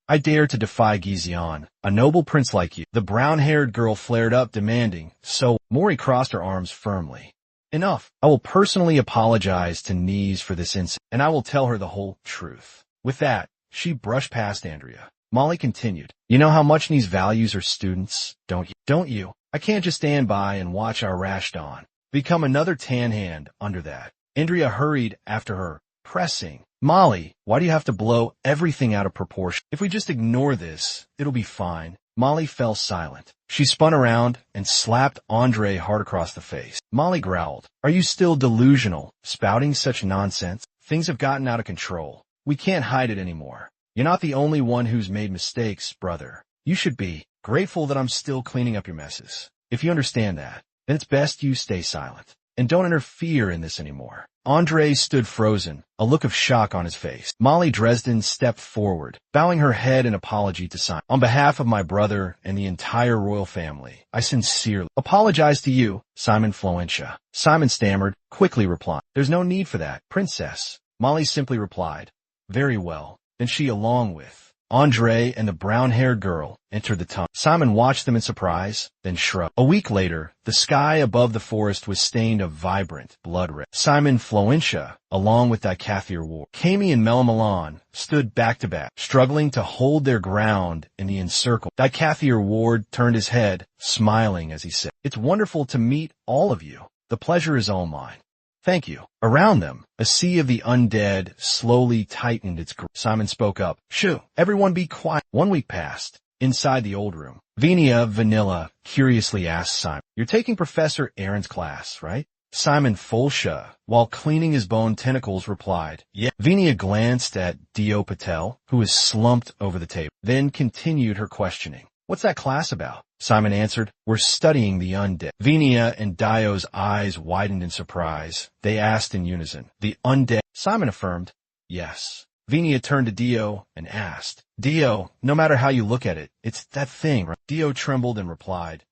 I dare to defy Gizion, a noble prince like you." The brown-haired girl flared up, demanding, "So," Mori crossed her arms firmly. "Enough. I will personally apologize to Nese for this incident, and I will tell her the whole truth." With that, she brushed past Andrea. Molly continued, "You know how much Nese values her students, don't you? Don't you? I can't just stand by and watch our rash Dawn become another tan hand under that." Andrea hurried after her, pressing, "Molly, why do you have to blow everything out of proportion? If we just ignore this, it'll be fine." Molly fell silent. She spun around and slapped Andre hard across the face. Molly growled, "Are you still delusional, spouting such nonsense? Things have gotten out of control. We can't hide it anymore. You're not the only one who's made mistakes, brother. You should be grateful that I'm still cleaning up your messes. If you understand that, then it's best you stay silent and don't interfere in this anymore." Andre stood frozen, a look of shock on his face. Molly Dresden stepped forward, bowing her head in apology to Simon. "On behalf of my brother and the entire royal family, I sincerely apologize to you, Simon Floentia." Simon stammered, quickly replying, "There's no need for that, princess." Molly simply replied, "Very well." Then she, along with Andre and the brown-haired girl, entered the tunnel. Simon watched them in surprise, then shrugged. A week later, the sky above the forest was stained a vibrant blood red. Simon Floentia, along with Dikathir Ward, Kami and Melamalan, stood back to back, struggling to hold their ground in the encircle. Dikathir Ward turned his head, smiling as he said, "It's wonderful to meet all of you. The pleasure is all mine." "Thank you." Around them, a sea of the undead slowly tightened its grip. Simon spoke up, "Shoo, everyone be quiet." 1 week passed. Inside the old room, Venia Vanilla curiously asked Simon, "You're taking Professor Aaron's class, right?" Simon Folsha, while cleaning his bone tentacles, replied, "Yeah." Venia glanced at Dio Patel, who was slumped over the table, then continued her questioning. "What's that class about?" Simon answered, "We're studying the undead." Venia and Dio's eyes widened in surprise. They asked in unison, "The undead?" Simon affirmed, "Yes." Venia turned to Dio and asked, "Dio, no matter how you look at it, it's that thing, right?" Dio trembled and replied,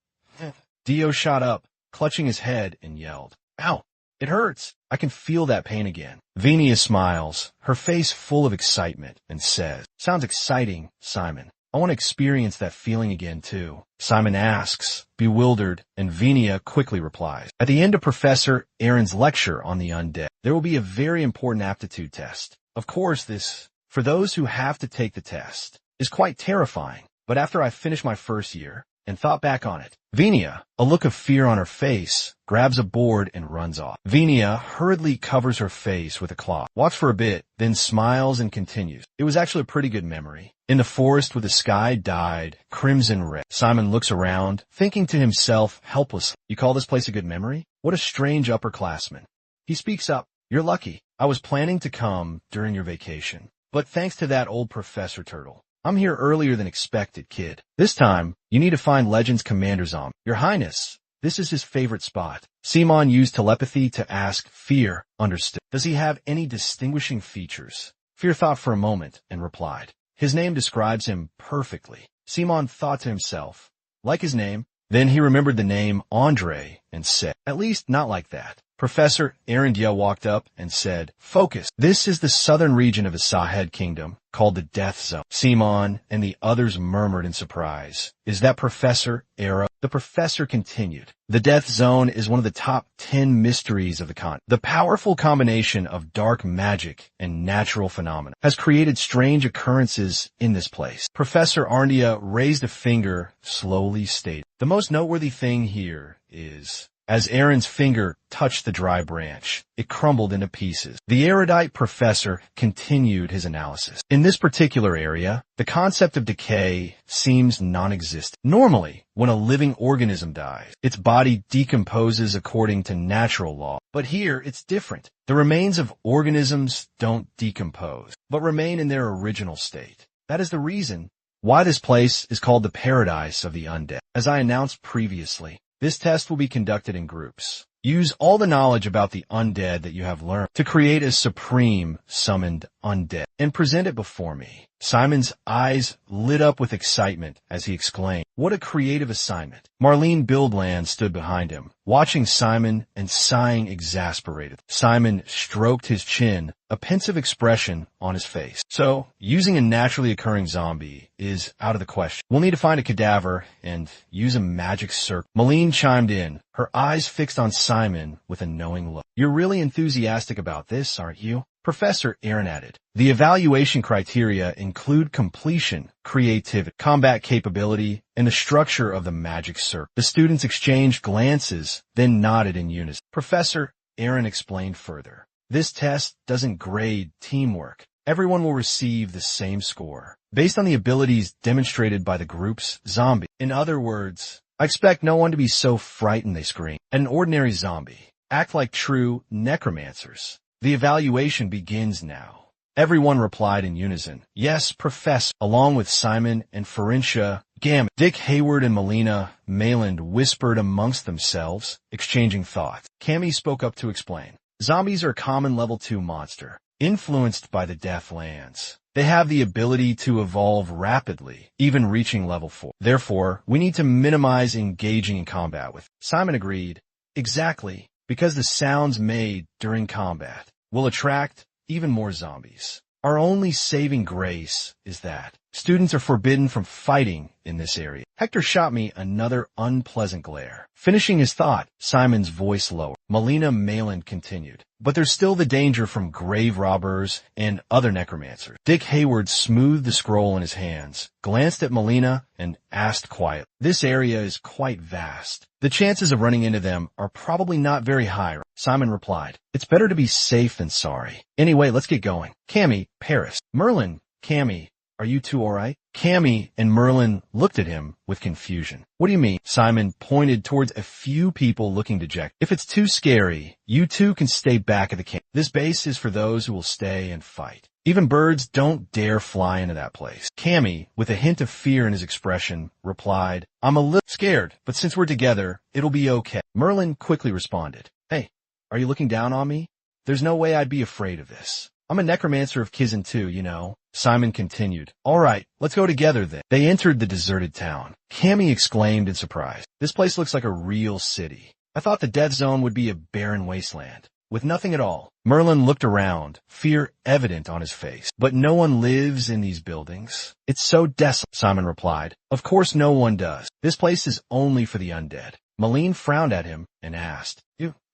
Dio shot up, clutching his head, and yelled, "Ow! It hurts! I can feel that pain again." Venia smiles, her face full of excitement, and says, "Sounds exciting, Simon. I want to experience that feeling again, too." Simon asks, bewildered, and Venia quickly replies, "At the end of Professor Aaron's lecture on the undead, there will be a very important aptitude test. Of course, this, for those who have to take the test, is quite terrifying, but after I finished my first year and thought back on it." Venia, a look of fear on her face, grabs a board and runs off. Venia hurriedly covers her face with a cloth, walks for a bit, then smiles and continues, "It was actually a pretty good memory. In the forest with the sky dyed crimson red." Simon looks around, thinking to himself helplessly, "You call this place a good memory? What a strange upperclassman." He speaks up, "You're lucky. I was planning to come during your vacation, but thanks to that old Professor Turtle, I'm here earlier than expected, kid. This time, you need to find Legends Commander Zombie. Your Highness, this is his favorite spot." Simon used telepathy to ask Fear, understood, "Does he have any distinguishing features?" Fear thought for a moment and replied, "His name describes him perfectly." Simon thought to himself, "Like his name?" Then he remembered the name Andre and said, "At least not like that." Professor Arandia walked up and said, "Focus. This is the southern region of the Sahed Kingdom, called the Death Zone." Simon and the others murmured in surprise, "Is that Professor Ara?" The professor continued, "The Death Zone is one of the top 10 mysteries of the continent. The powerful combination of dark magic and natural phenomena has created strange occurrences in this place." Professor Arndia raised a finger, slowly stated, "The most noteworthy thing here is..." As Aaron's finger touched the dry branch, it crumbled into pieces. The erudite professor continued his analysis. "In this particular area, the concept of decay seems non-existent. Normally, when a living organism dies, its body decomposes according to natural law. But here, it's different. The remains of organisms don't decompose, but remain in their original state. That is the reason why this place is called the Paradise of the Undead. As I announced previously, this test will be conducted in groups. Use all the knowledge about the undead that you have learned to create a supreme summoned undead and present it before me. Simon's eyes lit up with excitement as he exclaimed, "What a creative assignment." Marlene Bildland stood behind him, watching Simon and sighing exasperated. Simon stroked his chin, a pensive expression on his face. "So, using a naturally occurring zombie is out of the question. We'll need to find a cadaver and use a magic circle." Marlene chimed in, her eyes fixed on Simon with a knowing look. "You're really enthusiastic about this, aren't you?" Professor Aaron added. "The evaluation criteria include completion, creativity, combat capability, and the structure of the magic circle." The students exchanged glances, then nodded in unison. Professor Aaron explained further. "This test doesn't grade teamwork. Everyone will receive the same score, based on the abilities demonstrated by the group's zombie. In other words, I expect no one to be so frightened they scream at an ordinary zombie. Act like true necromancers. The evaluation begins now." Everyone replied in unison, "Yes, Professor," along with Simon and Farintia Gammon. Dick Hayward and Melina Mayland whispered amongst themselves, exchanging thoughts. Cammy spoke up to explain. "Zombies are a common level 2 monster, influenced by the Deathlands. They have the ability to evolve rapidly, even reaching level 4. Therefore, we need to minimize engaging in combat with." Simon agreed. "Exactly, because the sounds made during combat will attract even more zombies. Our only saving grace is that students are forbidden from fighting in this area." Hector shot me another unpleasant glare. Finishing his thought, Simon's voice lowered. Melina Mayland continued, "But there's still the danger from grave robbers and other necromancers." Dick Hayward smoothed the scroll in his hands, glanced at Melina, and asked quietly, "This area is quite vast. The chances of running into them are probably not very high." Simon replied, "It's better to be safe than sorry. Anyway, let's get going. Cammy, Paris, Merlin, Cammy, are you two all right?" Cammy and Merlin looked at him with confusion. "What do you mean?" Simon pointed towards a few people looking dejected. "If it's too scary, you two can stay back at the camp. This base is for those who will stay and fight. Even birds don't dare fly into that place." Cammy, with a hint of fear in his expression, replied, "I'm a little scared, but since we're together, it'll be okay." Merlin quickly responded, "Hey, are you looking down on me? There's no way I'd be afraid of this. I'm a necromancer of Kizan too, you know." Simon continued, "All right, let's go together then." They entered the deserted town. Cammy exclaimed in surprise, "This place looks like a real city. I thought the death zone would be a barren wasteland, with nothing at all." Merlin looked around, fear evident on his face. "But no one lives in these buildings. It's so desolate," Simon replied. "Of course no one does. This place is only for the undead." Malene frowned at him and asked,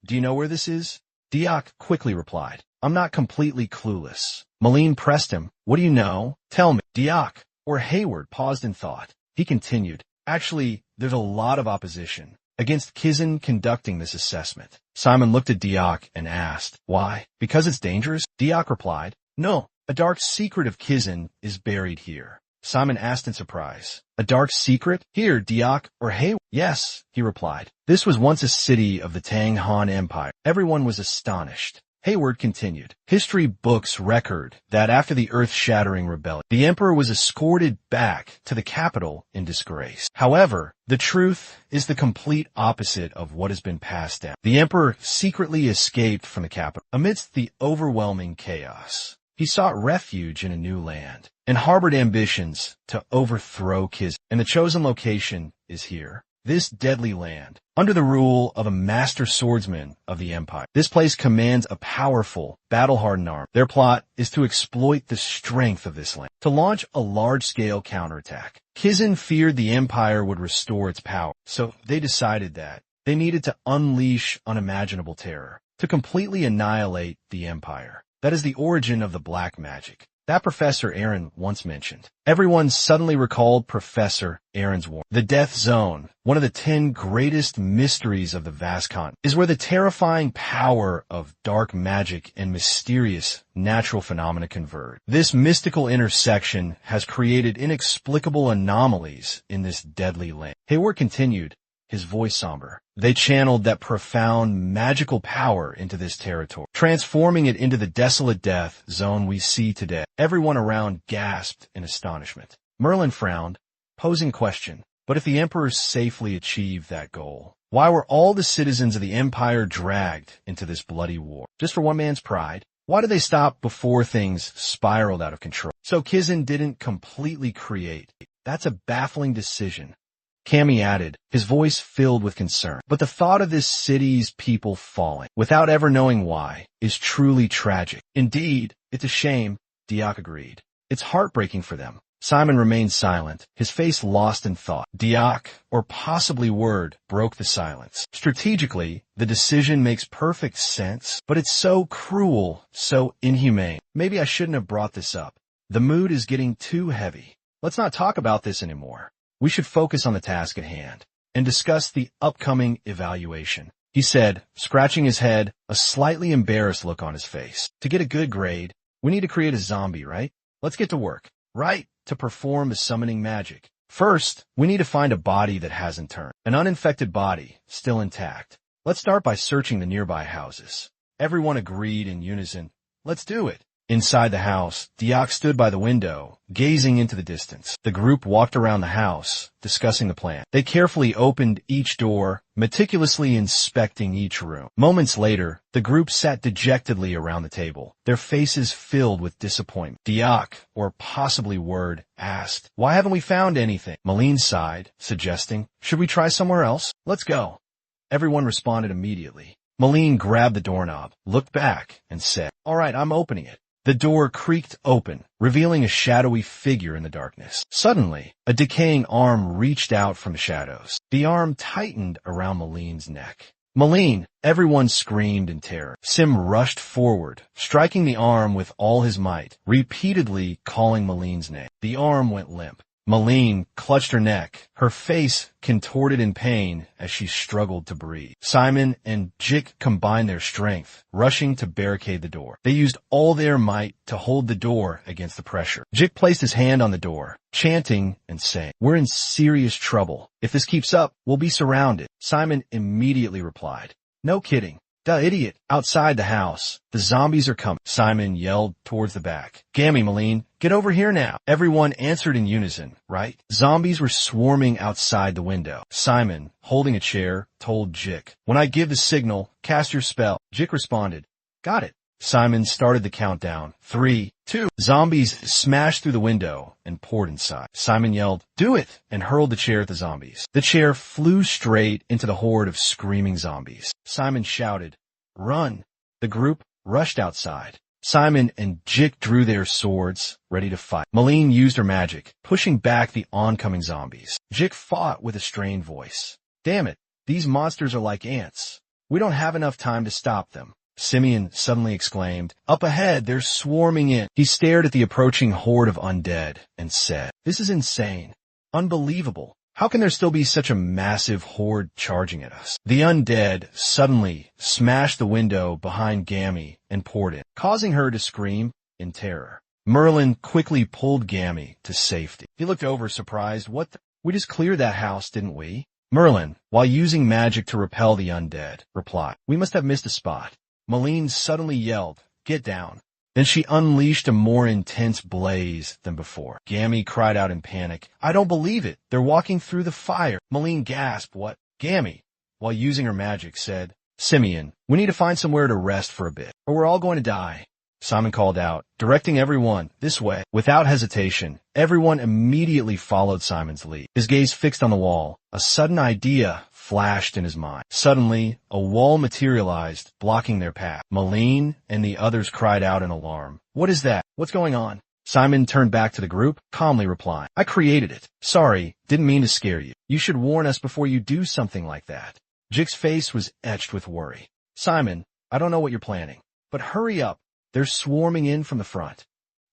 Do you know where this is?" Diak quickly replied, "I'm not completely clueless." Malene pressed him, "What do you know? Tell me." Diak, or Hayward, paused in thought. He continued, "Actually, there's a lot of opposition against Kizan conducting this assessment." Simon looked at Diak and asked, "Why? Because it's dangerous?" Diak replied, "No, a dark secret of Kizan is buried here." Simon asked in surprise, "A dark secret? Here, Diak, or Hayward?" "Yes," he replied. "This was once a city of the Tang Han Empire." Everyone was astonished. Hayward continued, "History books record that after the earth-shattering rebellion, the emperor was escorted back to the capital in disgrace. However, the truth is the complete opposite of what has been passed down. The emperor secretly escaped from the capital amidst the overwhelming chaos. He sought refuge in a new land and harbored ambitions to overthrow Kizan, and the chosen location is here. This deadly land, under the rule of a master swordsman of the empire. This place commands a powerful, battle-hardened army. Their plot is to exploit the strength of this land, to launch a large-scale counterattack. Kizan feared the empire would restore its power, so they decided that they needed to unleash unimaginable terror, to completely annihilate the empire. That is the origin of the black magic that Professor Aaron once mentioned." Everyone suddenly recalled Professor Aaron's warning. The Death Zone, one of the 10 greatest mysteries of the vast continent, is where the terrifying power of dark magic and mysterious natural phenomena converge. This mystical intersection has created inexplicable anomalies in this deadly land. Hayward continued, his voice somber. "They channeled that profound magical power into this territory, transforming it into the desolate death zone we see today." Everyone around gasped in astonishment. Merlin frowned, posing question, But if the emperor safely achieved that goal, why were all the citizens of the empire dragged into this bloody war? Just for one man's pride? Why did they stop before things spiraled out of control? So Kizan didn't completely create. That's a baffling decision. Cammy added, his voice filled with concern. But the thought of this city's people falling, without ever knowing why, is truly tragic. Indeed, it's a shame, Diak agreed. It's heartbreaking for them. Simon remained silent, his face lost in thought. Diak, or possibly Word, broke the silence. Strategically, the decision makes perfect sense, but it's so cruel, so inhumane. Maybe I shouldn't have brought this up. The mood is getting too heavy. Let's not talk about this anymore. We should focus on the task at hand and discuss the upcoming evaluation, he said, scratching his head, a slightly embarrassed look on his face. To get a good grade, we need to create a zombie, right? Let's get to work. Right, to perform the summoning magic. First, we need to find a body that hasn't turned. An uninfected body, still intact. Let's start by searching the nearby houses. Everyone agreed in unison. Let's do it. Inside the house, Diak stood by the window, gazing into the distance. The group walked around the house, discussing the plan. They carefully opened each door, meticulously inspecting each room. Moments later, the group sat dejectedly around the table, their faces filled with disappointment. Diak, or possibly Word, asked, why haven't we found anything? Malene sighed, suggesting, should we try somewhere else? Let's go. Everyone responded immediately. Malene grabbed the doorknob, looked back, and said, all right, I'm opening it. The door creaked open, revealing a shadowy figure in the darkness. Suddenly, a decaying arm reached out from the shadows. The arm tightened around Malene's neck. Malene! Everyone screamed in terror. Sim rushed forward, striking the arm with all his might, repeatedly calling Malene's name. The arm went limp. Malene clutched her neck, her face contorted in pain as she struggled to breathe. Simon and Jik combined their strength, rushing to barricade the door. They used all their might to hold the door against the pressure. Jik placed his hand on the door, chanting and saying, we're in serious trouble. If this keeps up, we'll be surrounded. Simon immediately replied, no kidding. Duh, idiot. Outside the house. The zombies are coming. Simon yelled towards the back. Gammy, Malene, get over here now. Everyone answered in unison, right? Zombies were swarming outside the window. Simon, holding a chair, told Jik, when I give the signal, cast your spell. Jik responded, got it. Simon started the countdown. 3, 2. Zombies smashed through the window and poured inside. Simon yelled, do it, and hurled the chair at the zombies. The chair flew straight into the horde of screaming zombies. Simon shouted, run. The group rushed outside. Simon and Jik drew their swords, ready to fight. Malene used her magic, pushing back the oncoming zombies. Jik fought with a strained voice. Damn it, these monsters are like ants. We don't have enough time to stop them. Simeon suddenly exclaimed, up ahead, they're swarming in. He stared at the approaching horde of undead and said, this is insane. Unbelievable. How can there still be such a massive horde charging at us? The undead suddenly smashed the window behind Gammy and poured in, causing her to scream in terror. Merlin quickly pulled Gammy to safety. He looked over surprised. We just cleared that house, didn't we? Merlin, while using magic to repel the undead, replied, we must have missed a spot. Malene suddenly yelled, get down. Then she unleashed a more intense blaze than before. Gammy cried out in panic, I don't believe it. They're walking through the fire. Malene gasped, what? Gammy, while using her magic, said, Simeon, we need to find somewhere to rest for a bit, or we're all going to die. Simon called out, directing everyone this way. Without hesitation, everyone immediately followed Simon's lead. His gaze fixed on the wall. A sudden idea flashed in his mind. Suddenly, a wall materialized, blocking their path. Malene and the others cried out in alarm. What is that? What's going on? Simon turned back to the group, calmly replying, I created it. Sorry, didn't mean to scare you. You should warn us before you do something like that. Jik's face was etched with worry. Simon, I don't know what you're planning, but hurry up. They're swarming in from the front.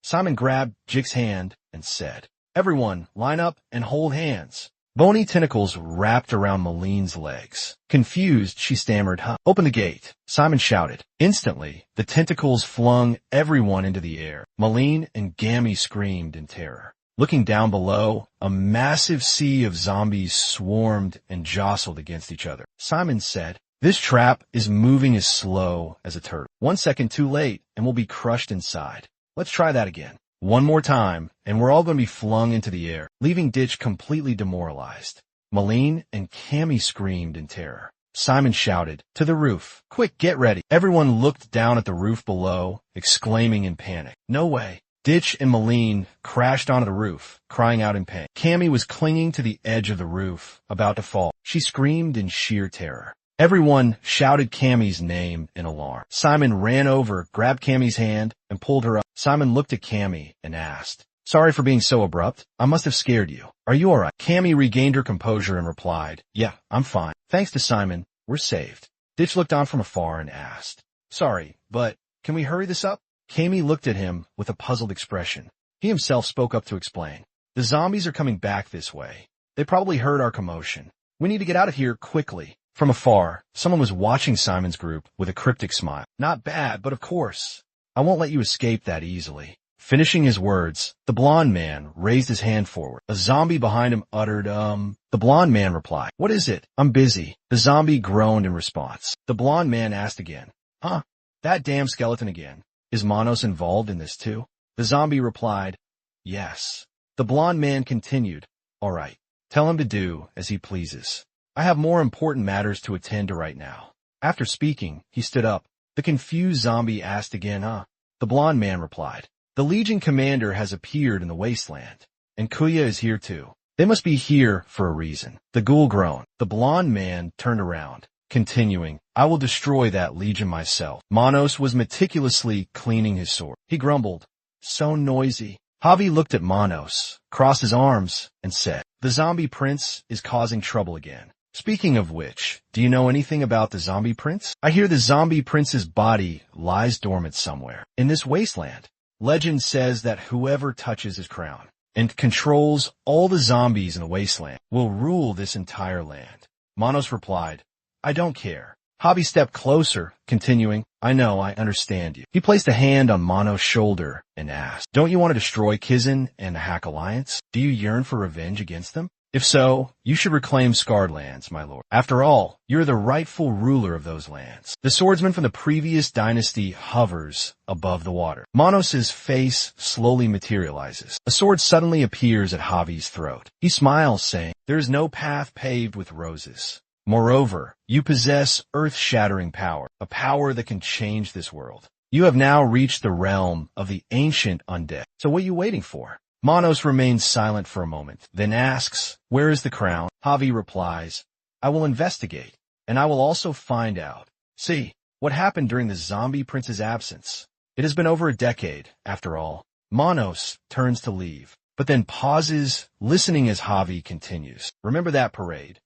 Simon grabbed Jik's hand and said, everyone, line up and hold hands. Bony tentacles wrapped around Malene's legs. Confused, she stammered, open the gate. Simon shouted. Instantly, the tentacles flung everyone into the air. Malene and Gammy screamed in terror. Looking down below, a massive sea of zombies swarmed and jostled against each other. Simon said, this trap is moving as slow as a turtle. 1 second too late, and we'll be crushed inside. Let's try that again. One more time, and we're all going to be flung into the air, leaving Ditch completely demoralized. Malene and Cammy screamed in terror. Simon shouted, "To the roof! Quick, get ready!" Everyone looked down at the roof below, exclaiming in panic. "No way!" Ditch and Malene crashed onto the roof, crying out in pain. Cammy was clinging to the edge of the roof, about to fall. She screamed in sheer terror. Everyone shouted Cammy's name in alarm. Simon ran over, grabbed Cammy's hand, and pulled her up. Simon looked at Cammy and asked, "Sorry for being so abrupt. I must have scared you. Are you alright?" Cammy regained her composure and replied, "Yeah, I'm fine. Thanks to Simon, we're saved." Ditch looked on from afar and asked, "Sorry, but can we hurry this up?" Cammy looked at him with a puzzled expression. He himself spoke up to explain. "The zombies are coming back this way. They probably heard our commotion. We need to get out of here quickly." From afar, someone was watching Simon's group with a cryptic smile. "Not bad, but of course, I won't let you escape that easily." Finishing his words, the blonde man raised his hand forward. A zombie behind him uttered, The blonde man replied, "What is it? I'm busy." The zombie groaned in response. The blonde man asked again, "Huh? That damn skeleton again. Is Manos involved in this too?" The zombie replied, "Yes." The blonde man continued, "All right, tell him to do as he pleases. I have more important matters to attend to right now." After speaking, he stood up. The confused zombie asked again, The blonde man replied, "The Legion commander has appeared in the wasteland, and Kuya is here too. They must be here for a reason." The ghoul groaned. The blonde man turned around, continuing, "I will destroy that Legion myself." Manos was meticulously cleaning his sword. He grumbled, "So noisy." Javi looked at Manos, crossed his arms, and said, "The zombie prince is causing trouble again. Speaking of which, do you know anything about the zombie prince? I hear the zombie prince's body lies dormant somewhere in this wasteland. Legend says that whoever touches his crown and controls all the zombies in the wasteland will rule this entire land." Manos replied, "I don't care." Javi stepped closer, continuing, "I know, I understand you." He placed a hand on Manos' shoulder and asked, "Don't you want to destroy Kizan and the Hack Alliance? Do you yearn for revenge against them? If so, you should reclaim Scarred Lands, my lord. After all, you're the rightful ruler of those lands." The swordsman from the previous dynasty hovers above the water. Manos' face slowly materializes. A sword suddenly appears at Javi's throat. He smiles, saying, "There is no path paved with roses. Moreover, you possess earth-shattering power, a power that can change this world. You have now reached the realm of the ancient undead. So what are you waiting for?" Manos remains silent for a moment, then asks, "Where is the crown?" Javi replies, "I will investigate, and I will also find out. See, what happened during the zombie prince's absence. It has been over a decade, after all." Manos turns to leave, but then pauses, listening as Javi continues. "Remember that parade?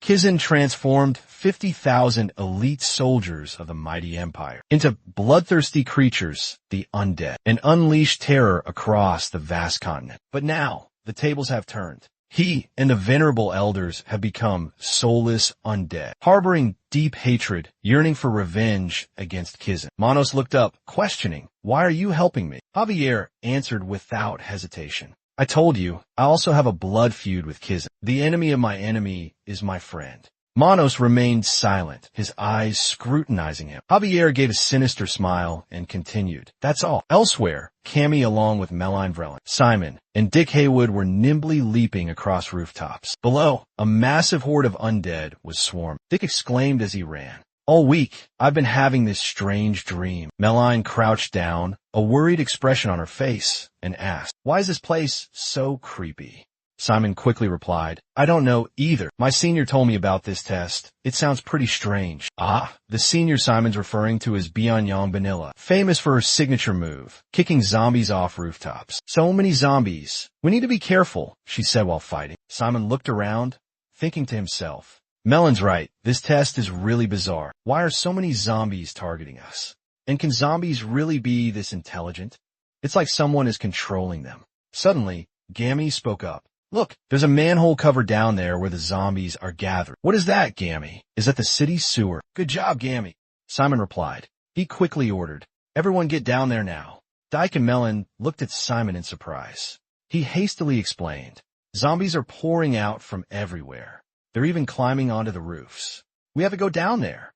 Kizan transformed 50,000 elite soldiers of the mighty empire into bloodthirsty creatures, the undead, and unleashed terror across the vast continent. But now, the tables have turned. He and the venerable elders have become soulless undead, harboring deep hatred, yearning for revenge against Kizan." Manos looked up, questioning, "Why are you helping me?" Javier answered without hesitation, "I told you, I also have a blood feud with Kizan. The enemy of my enemy is my friend." Manos remained silent, his eyes scrutinizing him. Javier gave a sinister smile and continued, "That's all." Elsewhere, Cammy along with Meline Vrelin, Simon, and Dick Haywood were nimbly leaping across rooftops. Below, a massive horde of undead was swarming. Dick exclaimed as he ran, "All week, I've been having this strange dream." Meline crouched down, a worried expression on her face, and asked, "Why is this place so creepy?" Simon quickly replied, "I don't know either. My senior told me about this test. It sounds pretty strange." The senior Simon's referring to is Bianyang Vanilla, famous for her signature move, kicking zombies off rooftops. "So many zombies. We need to be careful," she said while fighting. Simon looked around, thinking to himself, "Melon's right. This test is really bizarre. Why are so many zombies targeting us? And can zombies really be this intelligent? It's like someone is controlling them." Suddenly, Gammy spoke up. "Look, there's a manhole cover down there where the zombies are gathered." "What is that, Gammy?" "Is that the city sewer?" "Good job, Gammy," Simon replied. He quickly ordered, "Everyone get down there now." Dyke and Melon looked at Simon in surprise. He hastily explained, "Zombies are pouring out from everywhere. They're even climbing onto the roofs. We have to go down there."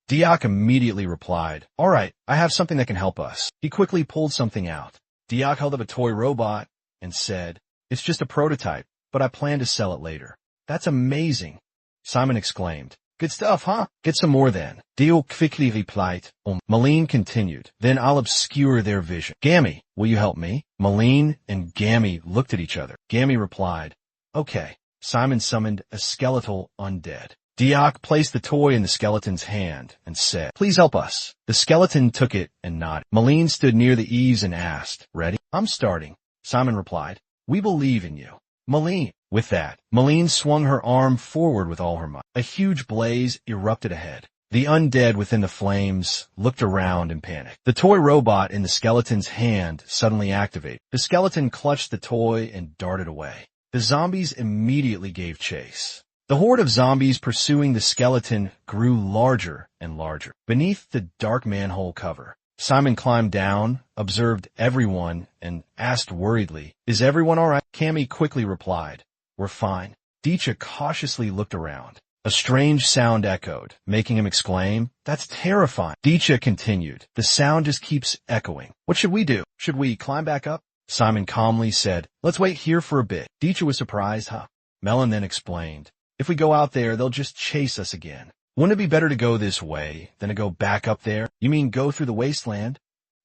Diak immediately replied, "All right, I have something that can help us." He quickly pulled something out. Diak held up a toy robot and said, "It's just a prototype, but I plan to sell it later." That's amazing, Simon exclaimed. Good stuff, huh? Get some more then. Dio quickly replied. Malene continued. Then I'll obscure their vision. Gammy, will you help me? Malene and Gammy looked at each other. Gammy replied, okay. Simon summoned a skeletal undead. Diok placed the toy in the skeleton's hand and said, please help us. The skeleton took it and nodded. Malene stood near the eaves and asked, ready? I'm starting. Simon replied, we believe in you. Malene. With that, Malene swung her arm forward with all her might. A huge blaze erupted ahead. The undead within the flames looked around in panic. The toy robot in the skeleton's hand suddenly activated. The skeleton clutched the toy and darted away. The zombies immediately gave chase. The horde of zombies pursuing the skeleton grew larger and larger. Beneath the dark manhole cover, Simon climbed down, observed everyone, and asked worriedly, is everyone all right? Cammy quickly replied, we're fine. Dicha cautiously looked around. A strange sound echoed, making him exclaim, that's terrifying. Dicha continued, the sound just keeps echoing. What should we do? Should we climb back up? Simon calmly said, let's wait here for a bit. Dicha was surprised, huh? Melon then explained, if we go out there, they'll just chase us again. Wouldn't it be better to go this way than to go back up there? You mean go through the wasteland?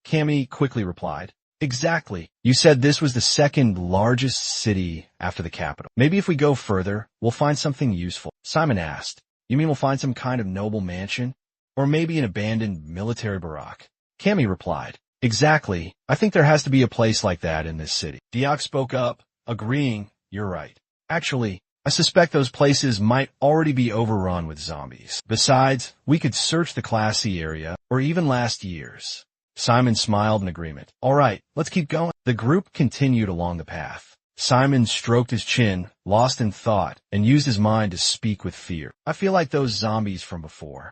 Cammy quickly replied, exactly. You said this was the second largest city after the capital. Maybe if we go further, we'll find something useful. Simon asked, you mean we'll find some kind of noble mansion? Or maybe an abandoned military barrack? Cammy replied, exactly. I think there has to be a place like that in this city. Diok spoke up, agreeing, you're right. Actually, I suspect those places might already be overrun with zombies. Besides, we could search the classy area, or even last year's. Simon smiled in agreement. All right, let's keep going. The group continued along the path. Simon stroked his chin, lost in thought, and used his mind to speak with fear. I feel like those zombies from before.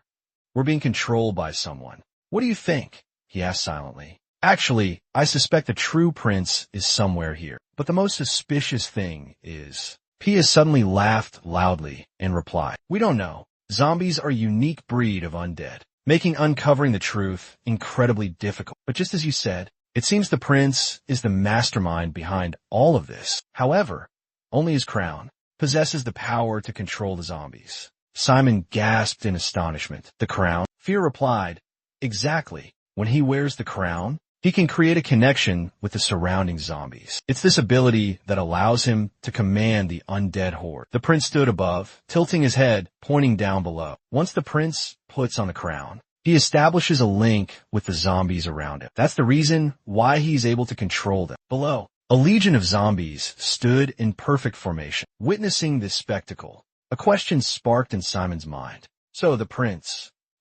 We're being controlled by someone. What do you think? He asked silently. Actually, I suspect the true prince is somewhere here. But the most suspicious thing is... Pia suddenly laughed loudly and replied, we don't know. Zombies are a unique breed of undead, making uncovering the truth incredibly difficult. But just as you said, it seems the prince is the mastermind behind all of this. However, only his crown possesses the power to control the zombies. Simon gasped in astonishment. The crown? Fear replied, exactly. When he wears the crown, he can create a connection with the surrounding zombies. It's this ability that allows him to command the undead horde. The prince stood above, tilting his head, pointing down below. Once the prince puts on the crown, he establishes a link with the zombies around him. That's the reason why he's able to control them. Below, a legion of zombies stood in perfect formation. Witnessing this spectacle, a question sparked in Simon's mind. So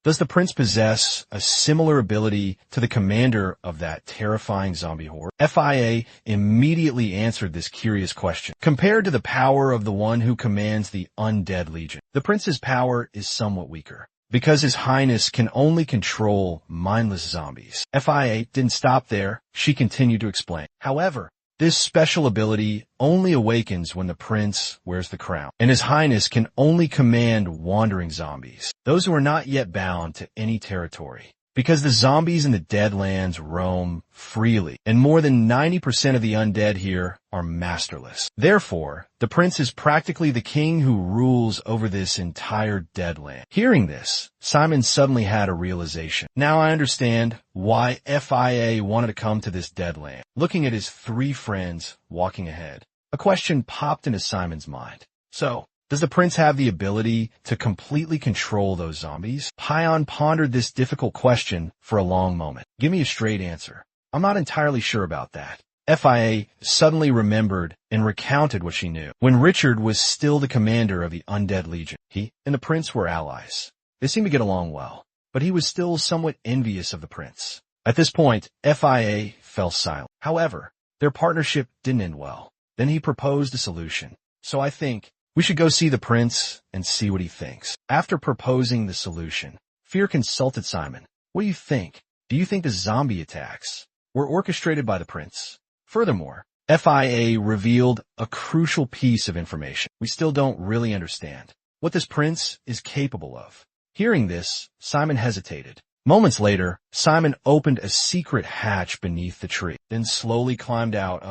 does the prince possess a similar ability to the commander of that terrifying zombie horde? FIA immediately answered this curious question. Compared to the power of the one who commands the undead legion, the prince's power is somewhat weaker, because his highness can only control mindless zombies. FIA didn't stop there. She continued to explain. However, this special ability only awakens when the prince wears the crown, and his highness can only command wandering zombies, those who are not yet bound to any territory. Because the zombies in the Deadlands roam freely, and more than 90% of the undead here are masterless. Therefore, the prince is practically the king who rules over this entire Deadland. Hearing this, Simon suddenly had a realization. Now I understand why FIA wanted to come to this Deadland. Looking at his three friends walking ahead, a question popped into Simon's mind. So, does the prince have the ability to completely control those zombies? Pion pondered this difficult question for a long moment. Give me a straight answer. I'm not entirely sure about that. FIA suddenly remembered and recounted what she knew. When Richard was still the commander of the Undead Legion, he and the prince were allies. They seemed to get along well, but he was still somewhat envious of the prince. At this point, FIA fell silent. However, their partnership didn't end well. Then he proposed a solution. So I think we should go see the prince and see what he thinks. After proposing the solution, Fear consulted Simon. What do you think? Do you think the zombie attacks were orchestrated by the prince? Furthermore, FIA revealed a crucial piece of information. We still don't really understand what this prince is capable of. Hearing this, Simon hesitated. Moments later, Simon opened a secret hatch beneath the tree, then slowly climbed out,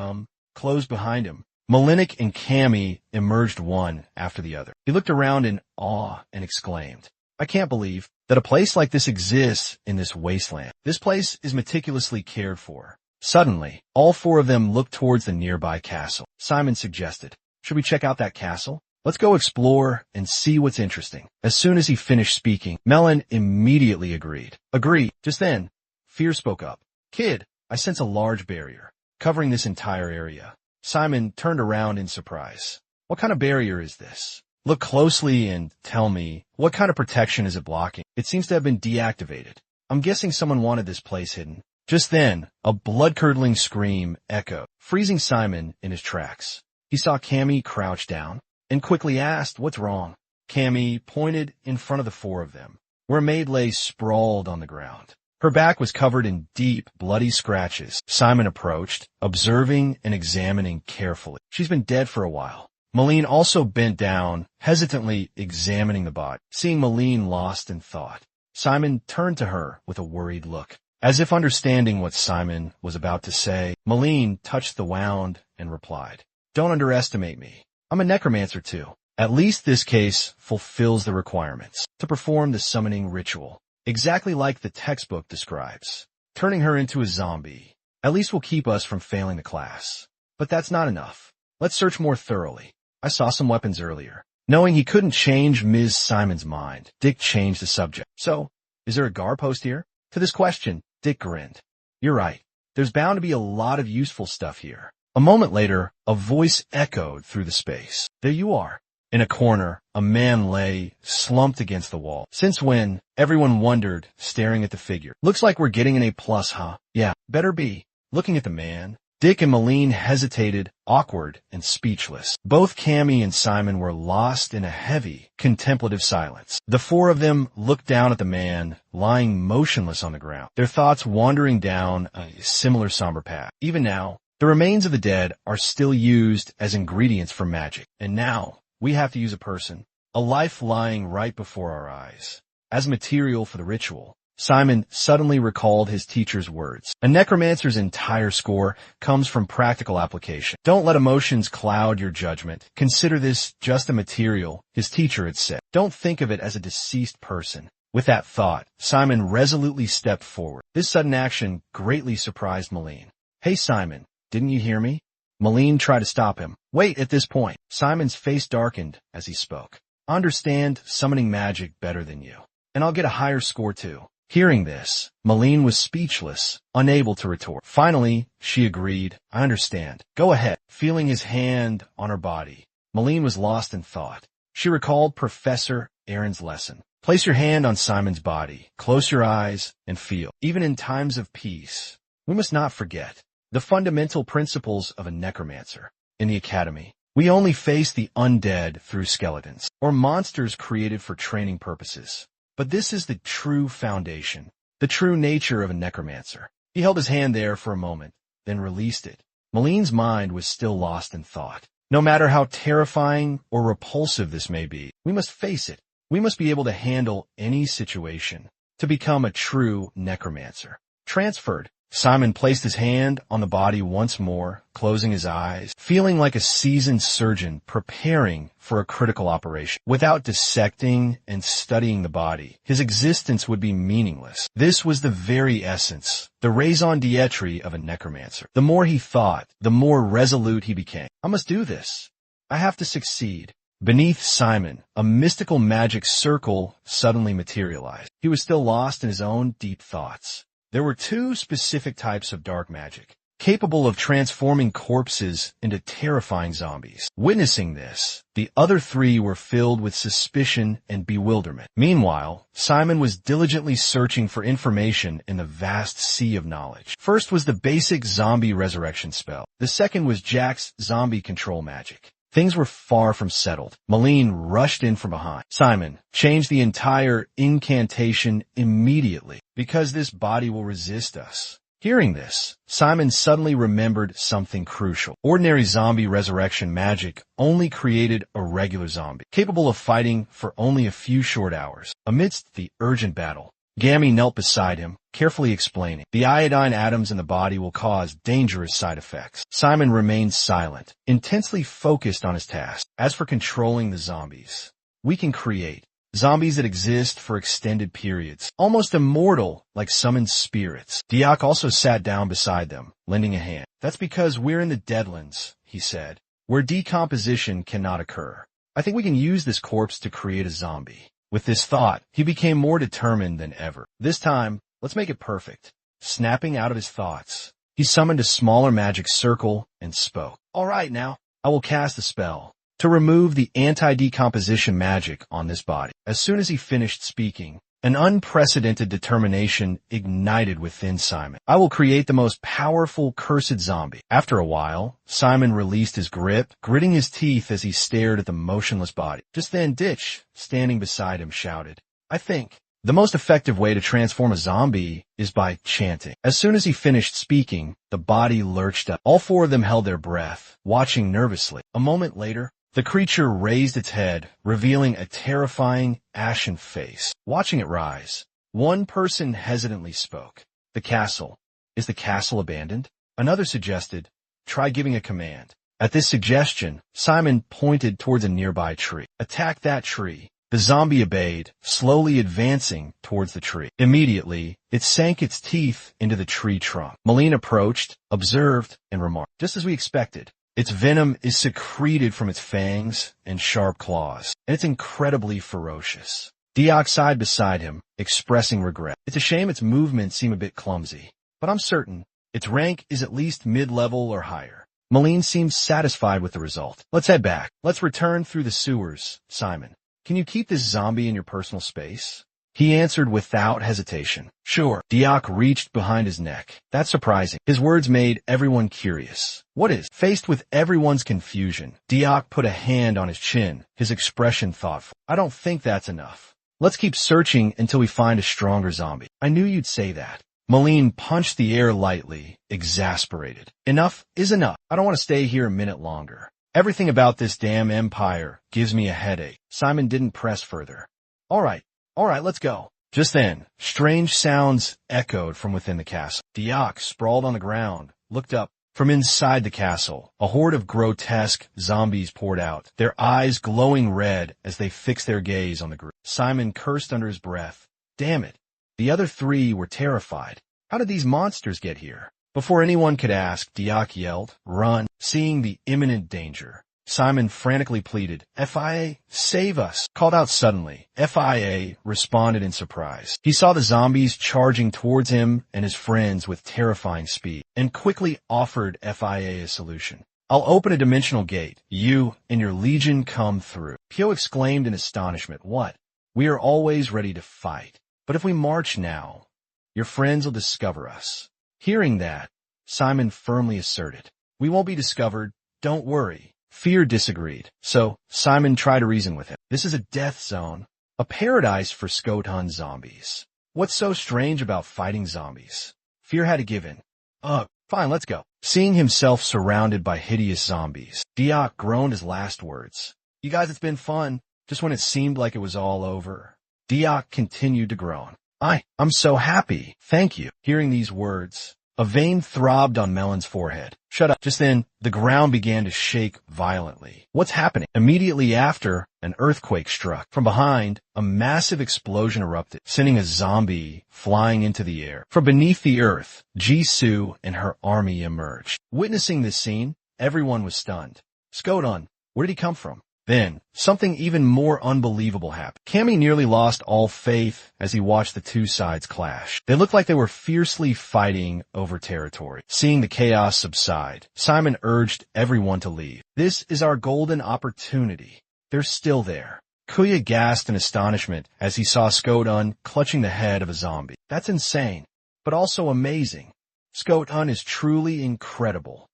closed behind him. Malinik and Cammy emerged one after the other. He looked around in awe and exclaimed, "I can't believe that a place like this exists in this wasteland. This place is meticulously cared for." Suddenly, all four of them looked towards the nearby castle. Simon suggested, "Should we check out that castle? Let's go explore and see what's interesting." As soon as he finished speaking, Melon immediately agreed. "Agree." Just then, Fear spoke up. "Kid, I sense a large barrier covering this entire area." Simon turned around in surprise. "What kind of barrier is this? Look closely and tell me, what kind of protection is it blocking? It seems to have been deactivated. I'm guessing someone wanted this place hidden." Just then, a blood-curdling scream echoed, freezing Simon in his tracks. He saw Cammy crouch down and quickly asked, "What's wrong?" Cammy pointed in front of the four of them, where a maid lay sprawled on the ground. Her back was covered in deep, bloody scratches. Simon approached, observing and examining carefully. "She's been dead for a while." Malene also bent down, hesitantly examining the body. Seeing Malene lost in thought, Simon turned to her with a worried look. As if understanding what Simon was about to say, Malene touched the wound and replied, "Don't underestimate me. I'm a necromancer too. At least this case fulfills the requirements to perform the summoning ritual, exactly like the textbook describes. Turning her into a zombie at least will keep us from failing the class. But that's not enough. Let's search more thoroughly. I saw some weapons earlier." Knowing he couldn't change Ms. Simon's mind, Dick changed the subject. "So, is there a guard post here?" To this question, Dick grinned. "You're right. There's bound to be a lot of useful stuff here." A moment later, a voice echoed through the space. "There you are." In a corner, a man lay, slumped against the wall. "Since when?" Everyone wondered, staring at the figure. "Looks like we're getting an A+, huh?" "Yeah, better be." Looking at the man, Dick and Malene hesitated, awkward and speechless. Both Cammy and Simon were lost in a heavy, contemplative silence. The four of them looked down at the man, lying motionless on the ground, their thoughts wandering down a similar somber path. Even now, the remains of the dead are still used as ingredients for magic. And now, we have to use a person, a life lying right before our eyes, as material for the ritual. Simon suddenly recalled his teacher's words. A necromancer's entire score comes from practical application. Don't let emotions cloud your judgment. Consider this just a material, his teacher had said. Don't think of it as a deceased person. With that thought, Simon resolutely stepped forward. This sudden action greatly surprised Malene. "Hey Simon, didn't you hear me?" Malene tried to stop him. "Wait." At this point, Simon's face darkened as he spoke. "I understand summoning magic better than you, and I'll get a higher score too." Hearing this, Malene was speechless, unable to retort. Finally, she agreed, "I understand. Go ahead." Feeling his hand on her body, Malene was lost in thought. She recalled Professor Aaron's lesson. Place your hand on Simon's body, close your eyes, and feel. Even in times of peace, we must not forget the fundamental principles of a necromancer. In the academy, we only face the undead through skeletons, or monsters created for training purposes. But this is the true foundation, the true nature of a necromancer. He held his hand there for a moment, then released it. Malene's mind was still lost in thought. No matter how terrifying or repulsive this may be, we must face it. We must be able to handle any situation to become a true necromancer. Transferred, Simon placed his hand on the body once more, closing his eyes, feeling like a seasoned surgeon preparing for a critical operation. Without dissecting and studying the body, his existence would be meaningless. This was the very essence, the raison d'etre of a necromancer. The more he thought, the more resolute he became. "I must do this. I have to succeed." Beneath Simon, a mystical magic circle suddenly materialized. He was still lost in his own deep thoughts. There were two specific types of dark magic, capable of transforming corpses into terrifying zombies. Witnessing this, the other three were filled with suspicion and bewilderment. Meanwhile, Simon was diligently searching for information in the vast sea of knowledge. First was the basic zombie resurrection spell. The second was Jack's zombie control magic. Things were far from settled. Malene rushed in from behind. "Simon, change the entire incantation immediately, because this body will resist us." Hearing this, Simon suddenly remembered something crucial. Ordinary zombie resurrection magic only created a regular zombie, capable of fighting for only a few short hours. Amidst the urgent battle, Gammy knelt beside him, carefully explaining. The iodine atoms in the body will cause dangerous side effects. Simon remained silent, intensely focused on his task. As for controlling the zombies, we can create zombies that exist for extended periods, almost immortal like summoned spirits. Diak also sat down beside them, lending a hand. That's because we're in the Deadlands, he said, where decomposition cannot occur. I think we can use this corpse to create a zombie. With this thought, he became more determined than ever. This time, let's make it perfect. Snapping out of his thoughts, he summoned a smaller magic circle and spoke. All right, now, I will cast a spell to remove the anti-decomposition magic on this body. As soon as he finished speaking, an unprecedented determination ignited within Simon. I will create the most powerful cursed zombie. After a while, Simon released his grip, gritting his teeth as he stared at the motionless body. Just then Ditch, standing beside him, shouted, I think the most effective way to transform a zombie is by chanting. As soon as he finished speaking, the body lurched up. All four of them held their breath, watching nervously. A moment later, the creature raised its head, revealing a terrifying, ashen face. Watching it rise, one person hesitantly spoke. The castle. Is the castle abandoned? Another suggested, try giving a command. At this suggestion, Simon pointed towards a nearby tree. Attack that tree. The zombie obeyed, slowly advancing towards the tree. Immediately, it sank its teeth into the tree trunk. Malene approached, observed, and remarked, just as we expected. Its venom is secreted from its fangs and sharp claws, and it's incredibly ferocious. Diak sighed beside him, expressing regret. It's a shame its movements seem a bit clumsy, but I'm certain its rank is at least mid-level or higher. Malene seems satisfied with the result. Let's head back. Let's return through the sewers. Simon, can you keep this zombie in your personal space? He answered without hesitation. Sure. Diak reached behind his neck. That's surprising. His words made everyone curious. What is? Faced with everyone's confusion, Diak put a hand on his chin, his expression thoughtful. I don't think that's enough. Let's keep searching until we find a stronger zombie. I knew you'd say that. Malene punched the air lightly, exasperated. Enough is enough. I don't want to stay here a minute longer. Everything about this damn empire gives me a headache. Simon didn't press further. All right, let's go. Just then, strange sounds echoed from within the castle. Diak, sprawled on the ground, looked up. From inside the castle, a horde of grotesque zombies poured out, their eyes glowing red as they fixed their gaze on the group. Simon cursed under his breath. Damn it. The other three were terrified. How did these monsters get here? Before anyone could ask, Diak yelled, Run! Seeing the imminent danger, Simon frantically pleaded, FIA, save us! Called out suddenly, FIA responded in surprise. He saw the zombies charging towards him and his friends with terrifying speed, and quickly offered FIA a solution. I'll open a dimensional gate. You and your legion come through. Pyo exclaimed in astonishment. What? We are always ready to fight. But if we march now, your friends will discover us. Hearing that, Simon firmly asserted, we won't be discovered. Don't worry. Fear disagreed, so Simon tried to reason with him. This is a death zone, a paradise for Skotan zombies. What's so strange about fighting zombies? Fear had to give in. Fine, let's go. Seeing himself surrounded by hideous zombies, Diak groaned his last words. You guys, it's been fun, just when it seemed like it was all over. Diak continued to groan. I'm so happy, thank you. Hearing these words, a vein throbbed on Melon's forehead. Shut up. Just then, the ground began to shake violently. What's happening? Immediately after, an earthquake struck. From behind, a massive explosion erupted, sending a zombie flying into the air. From beneath the earth, Jisoo and her army emerged. Witnessing this scene, everyone was stunned. Skotan, where did he come from? Then, something even more unbelievable happened. Cammy nearly lost all faith as he watched the two sides clash. They looked like they were fiercely fighting over territory. Seeing the chaos subside, Simon urged everyone to leave. This is our golden opportunity. They're still there. Kuya gasped in astonishment as he saw Skotan clutching the head of a zombie. That's insane, but also amazing. Skotan is truly incredible.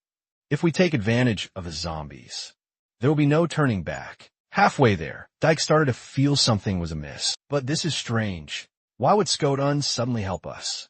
If we take advantage of the zombies, there will be no turning back. Halfway there, Dyke started to feel something was amiss. But this is strange. Why would Skotan suddenly help us?